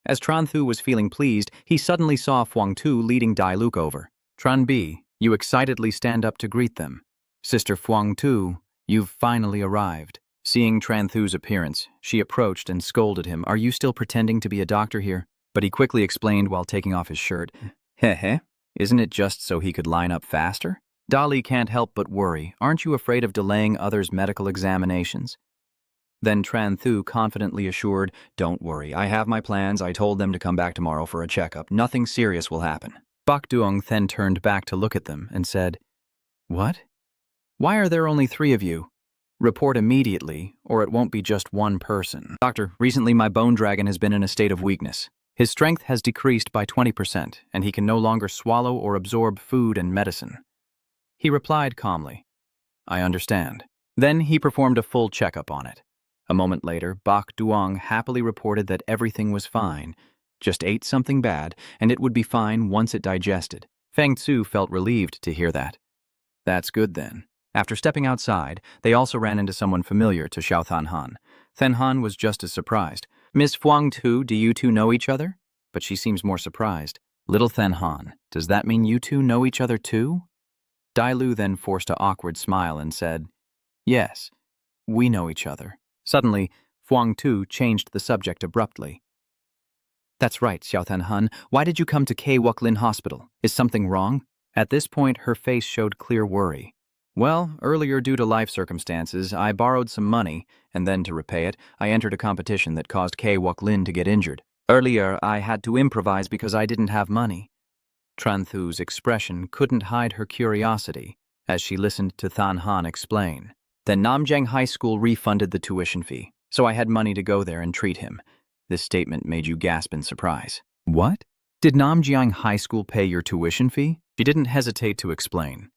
As Tran Thu was feeling pleased, he suddenly saw Fuang Tu leading Dai Luke over. Tran Bi, you excitedly stand up to greet them. Sister Fuang Tu, you've finally arrived. Seeing Tran Thu's appearance, she approached and scolded him. Are you still pretending to be a doctor here? But he quickly explained while taking off his shirt. Heh, isn't it just so he could line up faster? Dali can't help but worry. Aren't you afraid of delaying others' medical examinations? Then Tran Thu confidently assured, Don't worry, I have my plans. I told them to come back tomorrow for a checkup. Nothing serious will happen. Bak Duong then turned back to look at them and said, What? Why are there only 3 of you? Report immediately, or it won't be just one person. Doctor, recently my bone dragon has been in a state of weakness. His strength has decreased by 20%, and he can no longer swallow or absorb food and medicine. He replied calmly, I understand. Then he performed a full checkup on it. A moment later, Bak Duong happily reported that everything was fine, just ate something bad, and it would be fine once it digested. Feng Tzu felt relieved to hear that. That's good then. After stepping outside, they also ran into someone familiar to Xiao Thanhan. Thanhan was just as surprised. Miss Fuang Tu, do you two know each other? But she seems more surprised. Little Thanhan, does that mean you two know each other too? Dai Lu then forced an awkward smile and said, Yes, we know each other. Suddenly, Fuang Tu changed the subject abruptly. That's right, Xiao Thanhan. Why did you come to K Woklin Hospital? Is something wrong? At this point, her face showed clear worry. Well, earlier due to life circumstances, I borrowed some money, and then to repay it, I entered a competition that caused K Woklin to get injured. Earlier, I had to improvise because I didn't have money. Tran Thu's expression couldn't hide her curiosity as she listened to Thanhan explain. Then Namjang High School refunded the tuition fee, so I had money to go there and treat him. This statement made you gasp in surprise. What? Did Namjiang High School pay your tuition fee? She didn't hesitate to explain.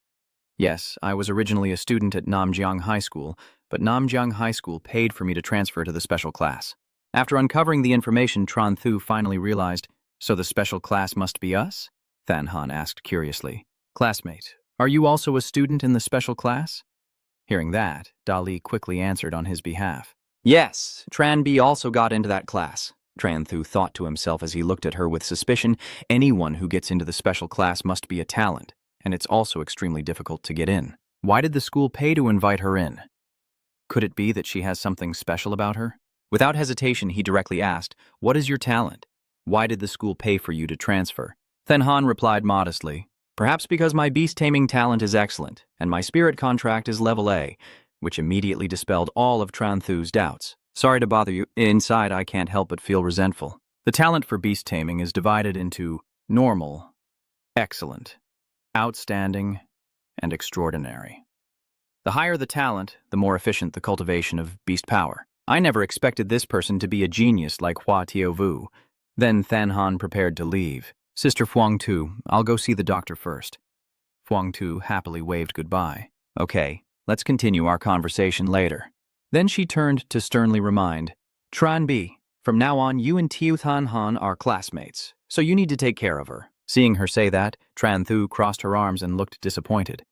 Yes, I was originally a student at Namjiang High School, but Namjiang High School paid for me to transfer to the special class. After uncovering the information, Tran Thu finally realized, so the special class must be us? Than Han asked curiously. Classmate, are you also a student in the special class? Hearing that, Dali quickly answered on his behalf. Yes, Tran B also got into that class. Tran Thu thought to himself as he looked at her with suspicion. Anyone who gets into the special class must be a talent, and it's also extremely difficult to get in. Why did the school pay to invite her in? Could it be that she has something special about her? Without hesitation, he directly asked, "What is your talent? Why did the school pay for you to transfer?" Then Han replied modestly, "Perhaps because my beast-taming talent is excellent, and my spirit contract is level A," which immediately dispelled all of Tran Thu's doubts. Sorry to bother you. Inside, I can't help but feel resentful. The talent for beast taming is divided into normal, excellent, outstanding, and extraordinary. The higher the talent, the more efficient the cultivation of beast power. I never expected this person to be a genius like Hua Tiovu. Then Than Han prepared to leave. Sister Phuong Tu, I'll go see the doctor first. Phuong Tu happily waved goodbye. Okay, let's continue our conversation later. Then she turned to sternly remind, Tran B, from now on you and Tiu Than Han are classmates, so you need to take care of her. Seeing her say that, Tran Thu crossed her arms and looked disappointed.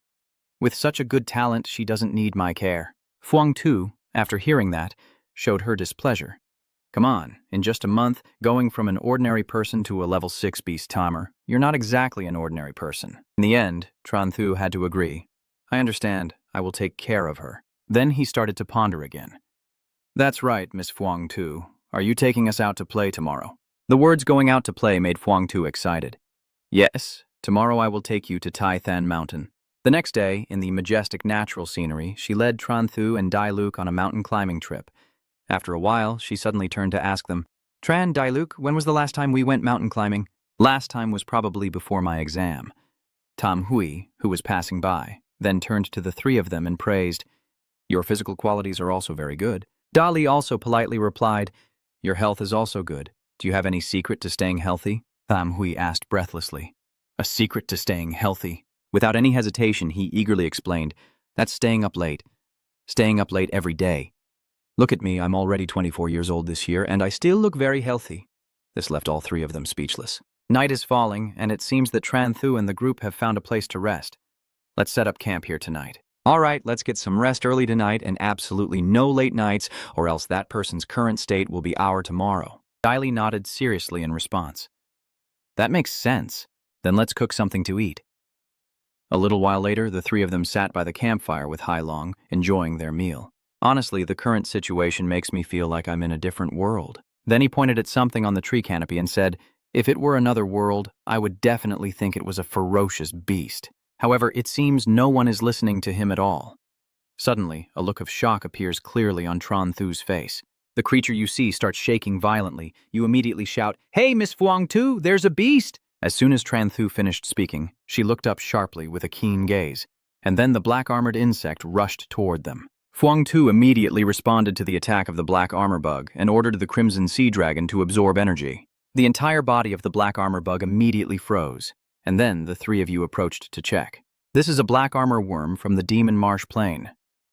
With such a good talent, she doesn't need my care. Phuong Tu, after hearing that, showed her displeasure. Come on, in just a month, going from an ordinary person to a level 6 beast tamer, you're not exactly an ordinary person. In the end, Tran Thu had to agree. I understand, I will take care of her. Then he started to ponder again. That's right, Miss Phuong Tu. Are you taking us out to play tomorrow? The words going out to play made Phuong Tu excited. Yes, tomorrow I will take you to Tai Than Mountain. The next day, in the majestic natural scenery, she led Tran Thu and Dai Luke on a mountain climbing trip. After a while, she suddenly turned to ask them, Tran, Dai Luke, when was the last time we went mountain climbing? Last time was probably before my exam. Tam Hui, who was passing by, then turned to the three of them and praised, Your physical qualities are also very good. Dali also politely replied, Your health is also good. Do you have any secret to staying healthy? Tam Hui asked breathlessly. A secret to staying healthy? Without any hesitation, he eagerly explained, That's staying up late. Staying up late every day. Look at me, I'm already 24 years old this year, and I still look very healthy. This left all three of them speechless. Night is falling, and it seems that Tran Thu and the group have found a place to rest. Let's set up camp here tonight. All right, let's get some rest early tonight and absolutely no late nights, or else that person's current state will be our tomorrow. Daili nodded seriously in response. That makes sense. Then let's cook something to eat. A little while later, the three of them sat by the campfire with Hai Long, enjoying their meal. Honestly, the current situation makes me feel like I'm in a different world. Then he pointed at something on the tree canopy and said, If it were another world, I would definitely think it was a ferocious beast. However, it seems no one is listening to him at all. Suddenly, a look of shock appears clearly on Tran Thu's face. The creature you see starts shaking violently. You immediately shout, Hey, Miss Phuong Tu, there's a beast! As soon as Tran Thu finished speaking, she looked up sharply with a keen gaze, and then the black-armored insect rushed toward them. Phuong Tu immediately responded to the attack of the black armor bug and ordered the Crimson Sea Dragon to absorb energy. The entire body of the black armor bug immediately froze, and then the three of you approached to check. This is a black armor worm from the Demon Marsh Plain.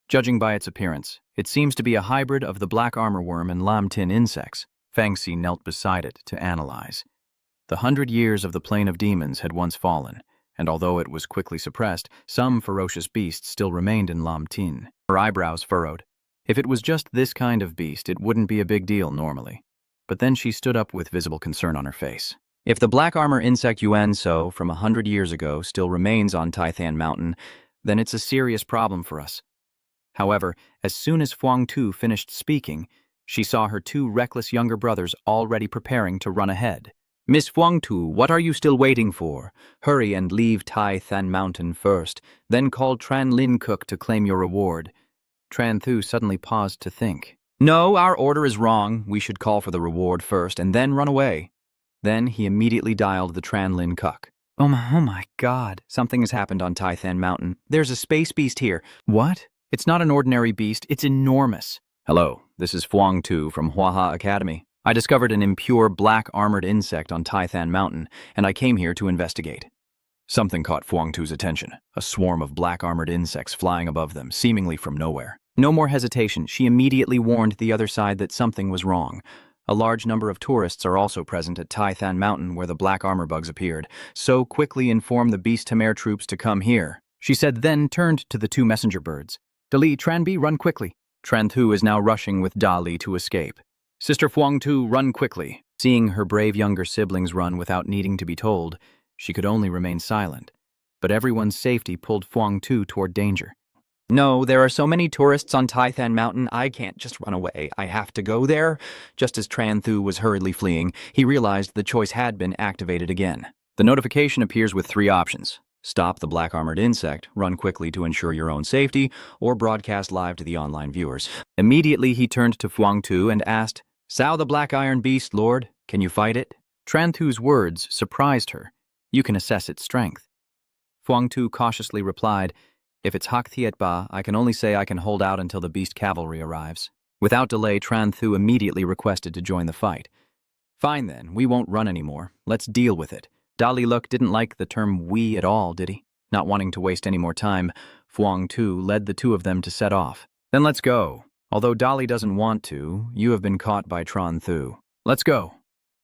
Judging by its appearance, it seems to be a hybrid of the black armor worm and lam tin insects. Fangxi knelt beside it to analyze. The 100 years of the Plain of Demons had once fallen, and although it was quickly suppressed, some ferocious beasts still remained in lam tin. Her eyebrows furrowed. If it was just this kind of beast, it wouldn't be a big deal normally. But then she stood up with visible concern on her face. If the black armor insect Yuan So from 100 years ago still remains on Tai Than Mountain, then it's a serious problem for us. However, as soon as Phuong Tu finished speaking, she saw her two reckless younger brothers already preparing to run ahead. Miss Phuong Tu, what are you still waiting for? Hurry and leave Tai Than Mountain first, then call Tran Lin Cook to claim your reward. Tran Thu suddenly paused to think. No, our order is wrong. We should call for the reward first and then run away. Then he immediately dialed the Tran Lin Cook. Oh my God, something has happened on Tai Than Mountain. There's a space beast here. What? It's not an ordinary beast, it's enormous. Hello, this is Phuong Tu from Huaha Academy. I discovered an impure black-armored insect on Taithan Mountain, and I came here to investigate. Something caught Fuangtu's attention, a swarm of black-armored insects flying above them, seemingly from nowhere. No more hesitation, she immediately warned the other side that something was wrong. A large number of tourists are also present at Taithan Mountain where the black armor bugs appeared, so quickly inform the Beast Tamer troops to come here. She said, then turned to the two messenger birds. Dali, Tranbi, run quickly. Tranthu is now rushing with Dali to escape. Sister Fuangtu, run quickly. Seeing her brave younger siblings run without needing to be told, she could only remain silent. But everyone's safety pulled Fuangtu toward danger. No, there are so many tourists on Taithan Mountain, I can't just run away. I have to go there. Just as Tranthu was hurriedly fleeing, he realized the choice had been activated again. The notification appears with 3 options. Stop the black-armored insect, run quickly to ensure your own safety, or broadcast live to the online viewers. Immediately he turned to Fuangtu and asked, Sao the black iron beast, Lord, can you fight it? Tranthu's words surprised her. You can assess its strength. Fuangtu cautiously replied, If it's Hak Thiet Ba, I can only say I can hold out until the beast cavalry arrives. Without delay, Tranthu immediately requested to join the fight. Fine then, we won't run anymore. Let's deal with it. Dali Luk didn't like the term we at all, did he? Not wanting to waste any more time, Fuangtu led the two of them to set off. Then let's go. Although Dali doesn't want to, you have been caught by Tranthu. Let's go.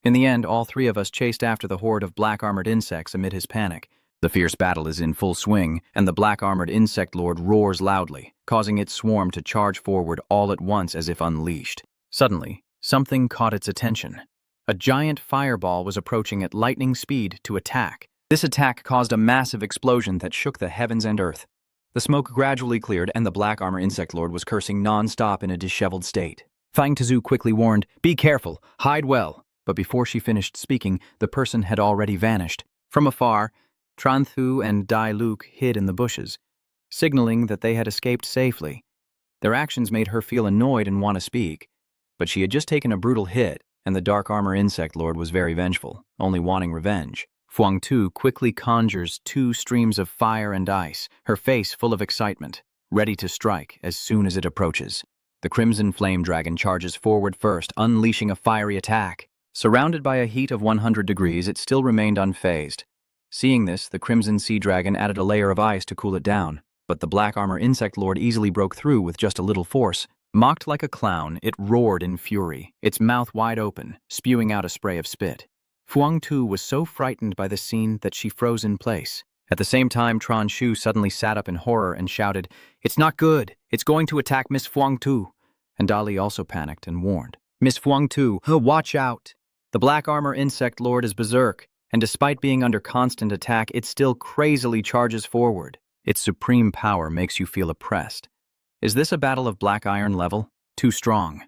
In the end, all 3 of us chased after the horde of black-armored insects amid his panic. The fierce battle is in full swing, and the black-armored insect lord roars loudly, causing its swarm to charge forward all at once as if unleashed. Suddenly, something caught its attention. A giant fireball was approaching at lightning speed to attack. This attack caused a massive explosion that shook the heavens and earth. The smoke gradually cleared, and the black armor insect lord was cursing non-stop in a disheveled state. Fang Tzu quickly warned, Be careful, hide well. But before she finished speaking, the person had already vanished. From afar, Tranthu and Dai Luke hid in the bushes, signaling that they had escaped safely. Their actions made her feel annoyed and want to speak, but she had just taken a brutal hit, and the dark armor insect lord was very vengeful, only wanting revenge. Fuangtu quickly conjures 2 streams of fire and ice, her face full of excitement, ready to strike as soon as it approaches. The crimson flame dragon charges forward first, unleashing a fiery attack. Surrounded by a heat of 100 degrees, it still remained unfazed. Seeing this, the crimson sea dragon added a layer of ice to cool it down, but the black armor insect lord easily broke through with just a little force. Mocked like a clown, it roared in fury, its mouth wide open, spewing out a spray of spit. Fuangtu was so frightened by the scene that she froze in place. At the same time, Tran Shu suddenly sat up in horror and shouted, It's not good! It's going to attack Miss Fuangtu! And Dali also panicked and warned, Miss Fuangtu, watch out! The black armor insect lord is berserk, and despite being under constant attack, it still crazily charges forward. Its supreme power makes you feel oppressed. Is this a battle of black iron level? Too strong.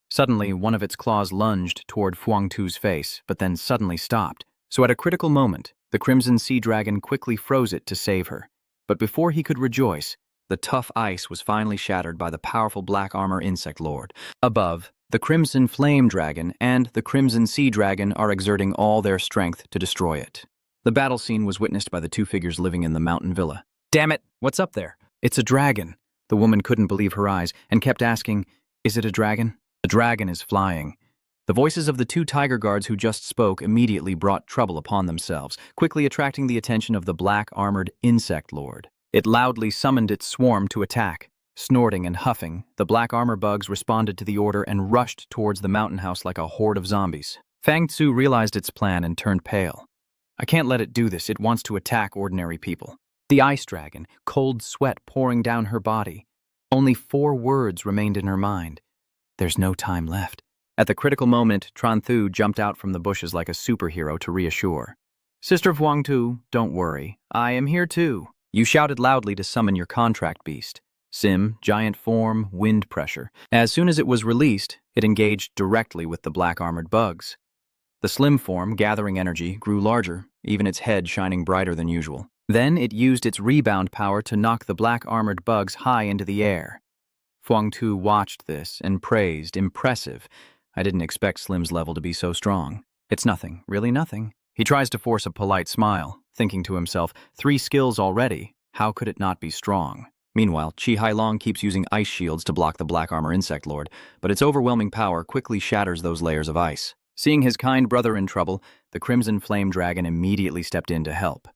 Suddenly, one of its claws lunged toward Fuangtu's face, but then suddenly stopped. So at a critical moment, the crimson sea dragon quickly froze it to save her. But before he could rejoice, the tough ice was finally shattered by the powerful black armor insect lord. Above, the crimson flame dragon and the crimson sea dragon are exerting all their strength to destroy it. The battle scene was witnessed by the 2 figures living in the mountain villa. Damn it, what's up there? It's a dragon. The woman couldn't believe her eyes and kept asking, Is it a dragon? The dragon is flying. The voices of the 2 tiger guards who just spoke immediately brought trouble upon themselves, quickly attracting the attention of the black-armored insect lord. It loudly summoned its swarm to attack. Snorting and huffing, the black armor bugs responded to the order and rushed towards the mountain house like a horde of zombies. Fang Tzu realized its plan and turned pale. I can't let it do this. It wants to attack ordinary people. The ice dragon, cold sweat pouring down her body. Only 4 words remained in her mind. There's no time left. At the critical moment, Tranthu jumped out from the bushes like a superhero to reassure. Sister Fuangtu, don't worry. I am here too. You shouted loudly to summon your contract beast. Sim, giant form, wind pressure. As soon as it was released, it engaged directly with the black-armored bugs. The slim form, gathering energy, grew larger, even its head shining brighter than usual. Then it used its rebound power to knock the black-armored bugs high into the air. Fuangtu watched this and praised, impressive. I didn't expect Slim's level to be so strong. It's nothing, really nothing. He tries to force a polite smile, thinking to himself, 3 skills already, how could it not be strong? Meanwhile, Chi Hailong keeps using ice shields to block the Black Armor Insect Lord, but its overwhelming power quickly shatters those layers of ice. Seeing his kind brother in trouble, the Crimson Flame Dragon immediately stepped in to help.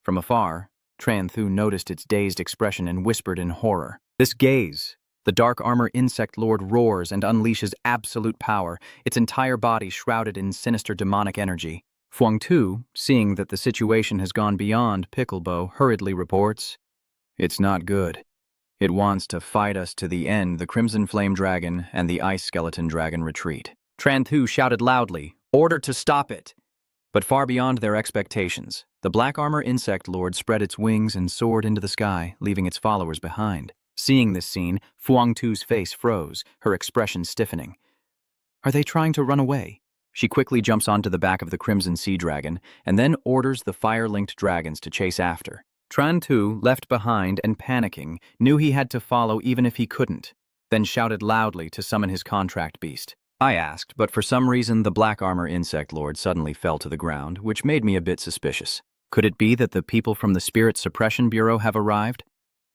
From afar, Tran Thu noticed its dazed expression and whispered in horror. This gaze! The Dark Armor Insect Lord roars and unleashes absolute power, its entire body shrouded in sinister demonic energy. Fuang Tu, seeing that the situation has gone beyond Picklebow, hurriedly reports, "It's not good. It wants to fight us to the end." The Crimson Flame Dragon and the Ice Skeleton Dragon retreat. Tran Thu shouted loudly, "Order to stop it!" But far beyond their expectations, the Black Armor Insect Lord spread its wings and soared into the sky, leaving its followers behind. Seeing this scene, Fuang Tu's face froze, her expression stiffening. Are they trying to run away? She quickly jumps onto the back of the Crimson Sea Dragon, and then orders the fire-linked dragons to chase after. Tran Thu, left behind and panicking, knew he had to follow even if he couldn't, then shouted loudly to summon his contract beast. I asked, but for some reason the Black Armor Insect Lord suddenly fell to the ground, which made me a bit suspicious. Could it be that the people from the Spirit Suppression Bureau have arrived?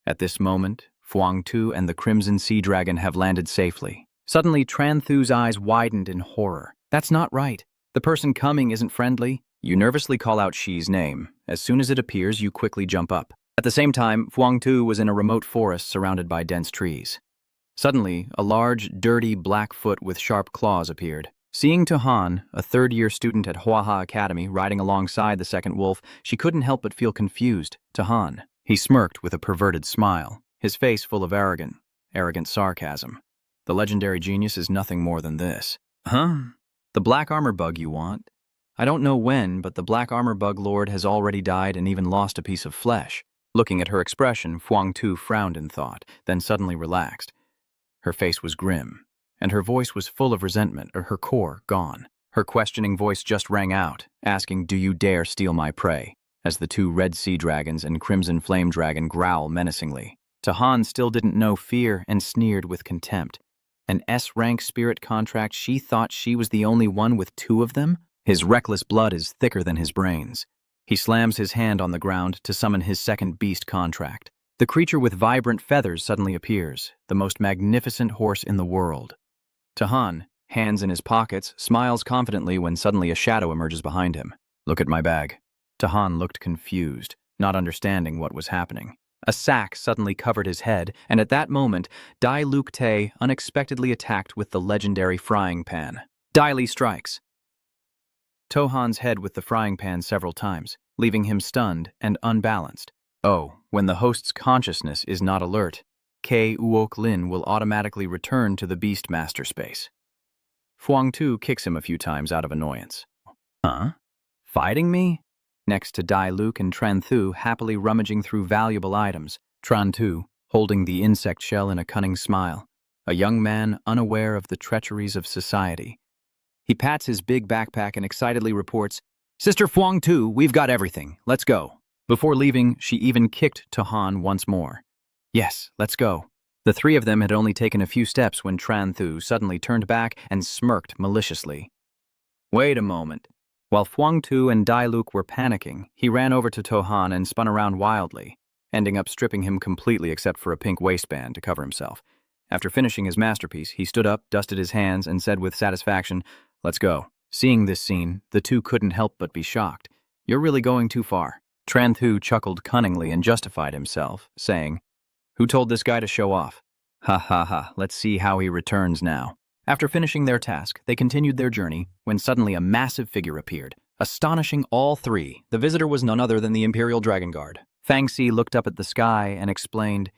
At this moment, Fuang Tu and the Crimson Sea Dragon have landed safely. Suddenly, Tran Thu's eyes widened in horror. That's not right. The person coming isn't friendly. You nervously call out Shi's name. As soon as it appears, you quickly jump up. At the same time, Fuang Tu was in a remote forest surrounded by dense trees. Suddenly, a large, dirty black foot with sharp claws appeared. Seeing Tahan, a third-year student at Huaha Academy, riding alongside the second wolf, she couldn't help but feel confused. Tahan. He smirked with a perverted smile, his face full of arrogant sarcasm. The legendary genius is nothing more than this. Huh? The Black Armor Bug you want? I don't know when, but the Black Armor Bug Lord has already died and even lost a piece of flesh. Looking at her expression, Fuang Tu frowned in thought, then suddenly relaxed. Her face was grim, and her voice was full of resentment, her core gone. Her questioning voice just rang out, asking, "Do you dare steal my prey?" as the two Red Sea Dragons and Crimson Flame Dragon growl menacingly. Tahan still didn't know fear and sneered with contempt. An S-rank spirit contract, she thought she was the only one with two of them? His reckless blood is thicker than his brains. He slams his hand on the ground to summon his second beast contract. The creature with vibrant feathers suddenly appears, the most magnificent horse in the world. Tahan, hands in his pockets, smiles confidently when suddenly a shadow emerges behind him. "Look at my bag." Tahan looked confused, not understanding what was happening. A sack suddenly covered his head, and at that moment, Dai Luke Te unexpectedly attacked with the legendary frying pan. Dai Li strikes Tohan's head with the frying pan several times, leaving him stunned and unbalanced. Oh, when the host's consciousness is not alert, Kei Uok Lin will automatically return to the Beastmaster space. Fuang Tu kicks him a few times out of annoyance. Huh? Fighting me? Next to Dai Luke and Tran Thu happily rummaging through valuable items, Tran Thu holding the insect shell in a cunning smile, a young man unaware of the treacheries of society. He pats his big backpack and excitedly reports, "Sister Fuang Tu, we've got everything. Let's go." Before leaving, she even kicked Tahan once more. Yes, let's go. The three of them had only taken a few steps when Tran Thu suddenly turned back and smirked maliciously. Wait a moment. While Fuang Tu and Dai Luke were panicking, he ran over to Tahan and spun around wildly, ending up stripping him completely except for a pink waistband to cover himself. After finishing his masterpiece, he stood up, dusted his hands, and said with satisfaction, "Let's go." Seeing this scene, the two couldn't help but be shocked. "You're really going too far." Tran Thu chuckled cunningly and justified himself, saying, "Who told this guy to show off? Ha ha ha, let's see how he returns now." After finishing their task, they continued their journey when suddenly a massive figure appeared. Astonishing all three, the visitor was none other than the Imperial Dragon Guard. Fang Xi looked up at the sky and explained,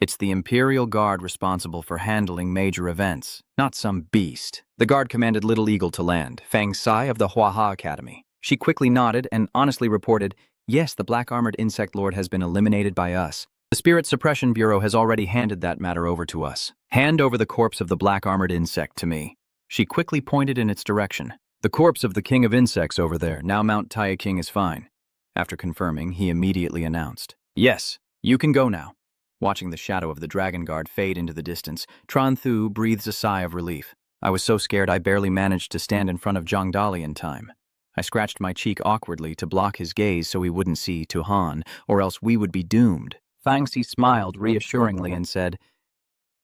"It's the Imperial Guard responsible for handling major events, not some beast." The guard commanded Little Eagle to land, Fang Xi of the Huaha Academy. She quickly nodded and honestly reported, "Yes, the Black-Armored Insect Lord has been eliminated by us. The Spirit Suppression Bureau has already handed that matter over to us. Hand over the corpse of the Black-Armored Insect to me." She quickly pointed in its direction. "The corpse of the King of Insects over there, now Mount Taya King, is fine." After confirming, he immediately announced, "Yes, you can go now." Watching the shadow of the Dragon Guard fade into the distance, Tran Thu breathes a sigh of relief. "I was so scared I barely managed to stand in front of Zhang Dali in time. I scratched my cheek awkwardly to block his gaze so he wouldn't see Tuhan, or else we would be doomed." Fangxi smiled reassuringly and said,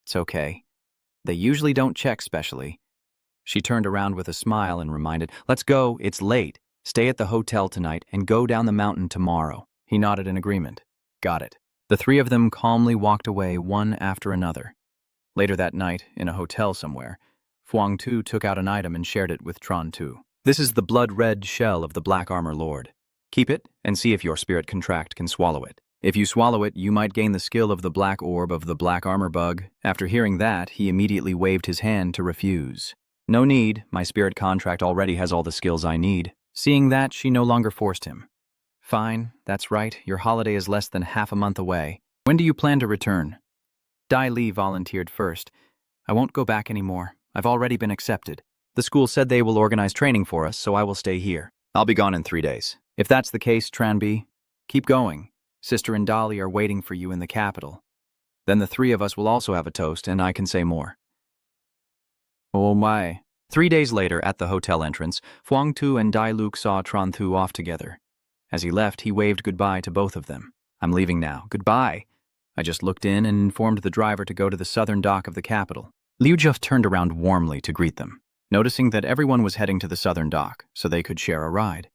"It's okay. They usually don't check specially." She turned around with a smile and reminded, "Let's go, it's late. Stay at the hotel tonight and go down the mountain tomorrow." He nodded in agreement. Got it. The three of them calmly walked away one after another. Later that night, in a hotel somewhere, Fuang Tu took out an item and shared it with Tron Tu. "This is the blood-red shell of the Black Armor Lord. Keep it and see if your spirit contract can swallow it. If you swallow it, you might gain the skill of the Black Orb of the Black Armor Bug." After hearing that, he immediately waved his hand to refuse. "No need, my spirit contract already has all the skills I need." Seeing that, she no longer forced him. "Fine, that's right, your holiday is less than half a month away. When do you plan to return?" Dai Li volunteered first. "I won't go back anymore. I've already been accepted. The school said they will organize training for us, so I will stay here. I'll be gone in 3 days. If that's the case, Tranby, keep going. Sister and Dolly are waiting for you in the capital. Then the three of us will also have a toast, and I can say more." Oh my. 3 days later, at the hotel entrance, Fuang Tu and Dai Luke saw Tron Thu off together. As he left, he waved goodbye to both of them. "I'm leaving now. Goodbye." I just looked in and informed the driver to go to the southern dock of the capital. Liu Juf turned around warmly to greet them, noticing that everyone was heading to the southern dock so they could share a ride.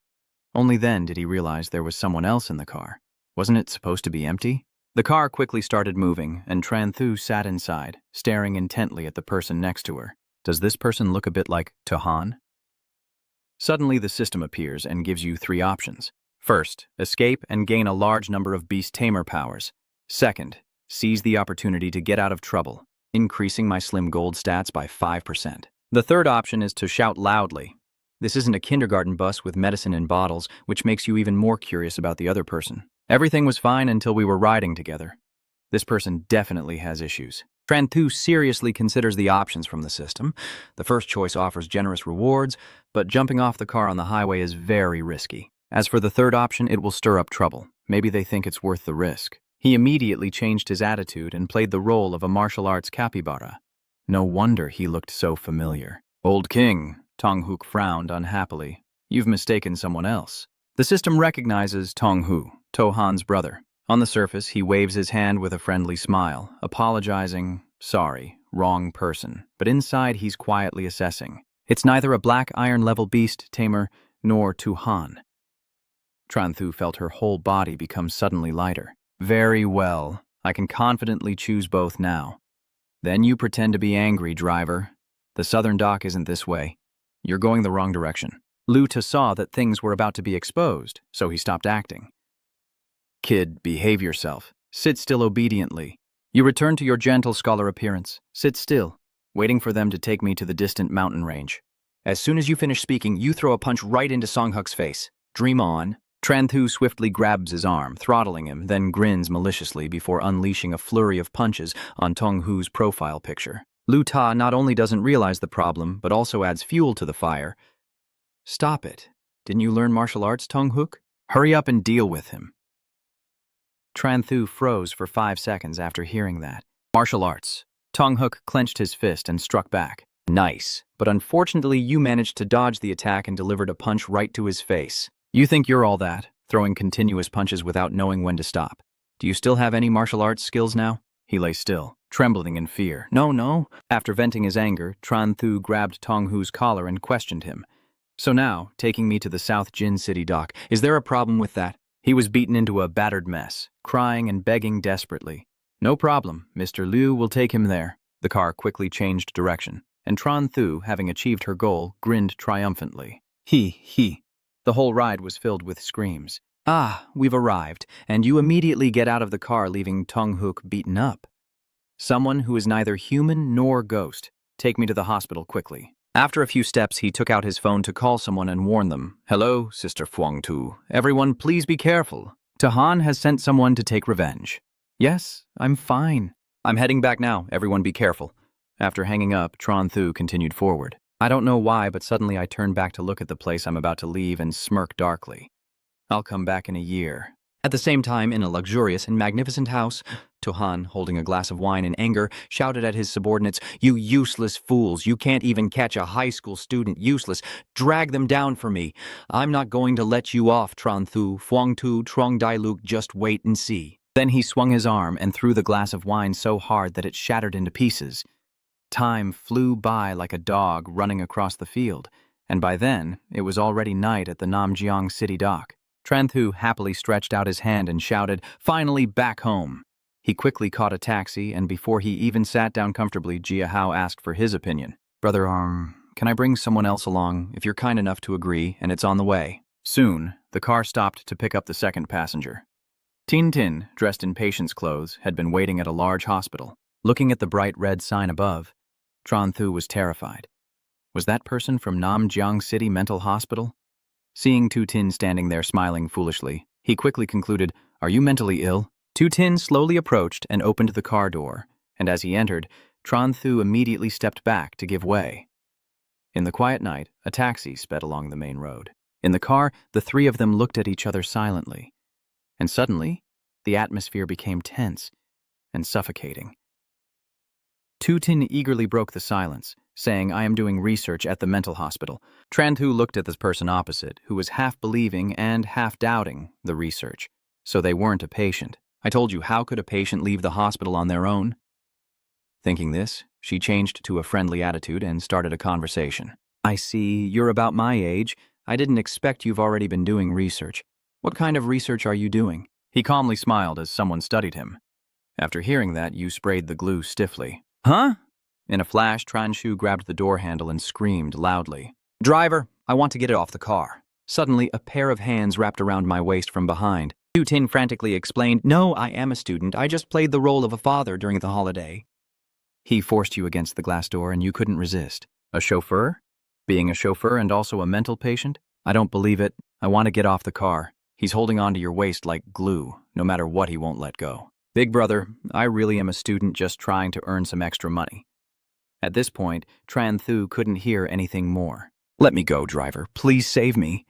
Only then did he realize there was someone else in the car. Wasn't it supposed to be empty? The car quickly started moving, and Tran Thu sat inside, staring intently at the person next to her. Does this person look a bit like Tahan? Suddenly the system appears and gives you 3 options. First, escape and gain a large number of beast tamer powers. Second, seize the opportunity to get out of trouble, increasing my slim gold stats by 5%. The third option is to shout loudly. This isn't a kindergarten bus with medicine in bottles, which makes you even more curious about the other person. Everything was fine until we were riding together. This person definitely has issues. Tran Thu seriously considers the options from the system. The first choice offers generous rewards, but jumping off the car on the highway is very risky. As for the third option, it will stir up trouble. Maybe they think it's worth the risk. He immediately changed his attitude and played the role of a martial arts capybara. No wonder he looked so familiar. "Old King," Tong Hook frowned unhappily. "You've mistaken someone else." The system recognizes Tong Hu, Tohan's brother. On the surface, he waves his hand with a friendly smile, apologizing, "Sorry, wrong person." But inside, he's quietly assessing. It's neither a black iron-level beast tamer nor Tuhan. Tran Thu felt her whole body become suddenly lighter. "Very well. I can confidently choose both now." "Then you pretend to be angry, driver. The southern dock isn't this way. You're going the wrong direction." Liu Ta saw that things were about to be exposed, so he stopped acting. "Kid, behave yourself. Sit still obediently. You return to your gentle scholar appearance. Sit still, waiting for them to take me to the distant mountain range. As soon as you finish speaking, you throw a punch right into Songhuk's face. Dream on." Tran Thu swiftly grabs his arm, throttling him, then grins maliciously before unleashing a flurry of punches on Tong Hu's profile picture. Liu Ta not only doesn't realize the problem, but also adds fuel to the fire. "Stop it. Didn't you learn martial arts, Tong Hook? Hurry up and deal with him." Tran Thu froze for 5 seconds after hearing that. "Martial arts." Tong Hook clenched his fist and struck back. "Nice, but unfortunately you managed to dodge the attack and delivered a punch right to his face. You think you're all that, throwing continuous punches without knowing when to stop. Do you still have any martial arts skills now?" He lay still, trembling in fear. No. After venting his anger, Tran Thu grabbed Tong Hu's collar and questioned him. "So now, taking me to the South Jin City dock, is there a problem with that?" He was beaten into a battered mess, crying and begging desperately. "No problem. Mr. Liu will take him there." The car quickly changed direction, and Tran Thu, having achieved her goal, grinned triumphantly. He. The whole ride was filled with screams. "Ah, we've arrived," and you immediately get out of the car, leaving Tong Hook beaten up. "Someone who is neither human nor ghost. Take me to the hospital quickly." After a few steps, he took out his phone to call someone and warn them. "Hello, Sister Fuang Tu. Everyone, please be careful. Tahan has sent someone to take revenge." "Yes, I'm fine." "I'm heading back now. Everyone be careful." After hanging up, Tran Thu continued forward. I don't know why, but suddenly I turned back to look at the place I'm about to leave and smirk darkly. I'll come back in a year. At the same time, in a luxurious and magnificent house, Tohan, holding a glass of wine in anger, shouted at his subordinates, "You useless fools! You can't even catch a high school student, useless! Drag them down for me! I'm not going to let you off, Tran Thu, Fuang Tu, Trong Dai Luke, just wait and see." Then he swung his arm and threw the glass of wine so hard that it shattered into pieces. Time flew by like a dog running across the field, and by then, it was already night at the Namjiang city dock. Tranthu happily stretched out his hand and shouted, "Finally back home!" He quickly caught a taxi, and before he even sat down comfortably, Jia Hao asked for his opinion. "Brother, can I bring someone else along, if you're kind enough to agree, and it's on the way?" Soon, the car stopped to pick up the second passenger. Tin Tin, dressed in patient's clothes, had been waiting at a large hospital. Looking at the bright red sign above, Tranthu was terrified. Was that person from Namjiang City Mental Hospital? Seeing Tu Tin standing there smiling foolishly, he quickly concluded, "Are you mentally ill?" Tu Tin slowly approached and opened the car door, and as he entered, Tranthu immediately stepped back to give way. In the quiet night, a taxi sped along the main road. In the car, the three of them looked at each other silently. And suddenly, the atmosphere became tense and suffocating. Tu Tin eagerly broke the silence, saying, "I am doing research at the mental hospital." Tranthu looked at the person opposite, who was half believing and half doubting the research. So they weren't a patient. "I told you, how could a patient leave the hospital on their own?" Thinking this, she changed to a friendly attitude and started a conversation. "I see, you're about my age. I didn't expect you've already been doing research. What kind of research are you doing?" He calmly smiled as someone studied him. After hearing that, you sprayed the glue stiffly. "Huh?" In a flash, Transhu grabbed the door handle and screamed loudly. "Driver, I want to get it off the car." Suddenly, a pair of hands wrapped around my waist from behind. Tu Tin frantically explained, "No, I am a student. I just played the role of a father during the holiday." He forced you against the glass door and you couldn't resist. A chauffeur? Being a chauffeur and also a mental patient? I don't believe it. I want to get off the car. He's holding onto your waist like glue. No matter what, he won't let go. "Big brother, I really am a student just trying to earn some extra money." At this point, Tranthu couldn't hear anything more. "Let me go, driver. Please save me."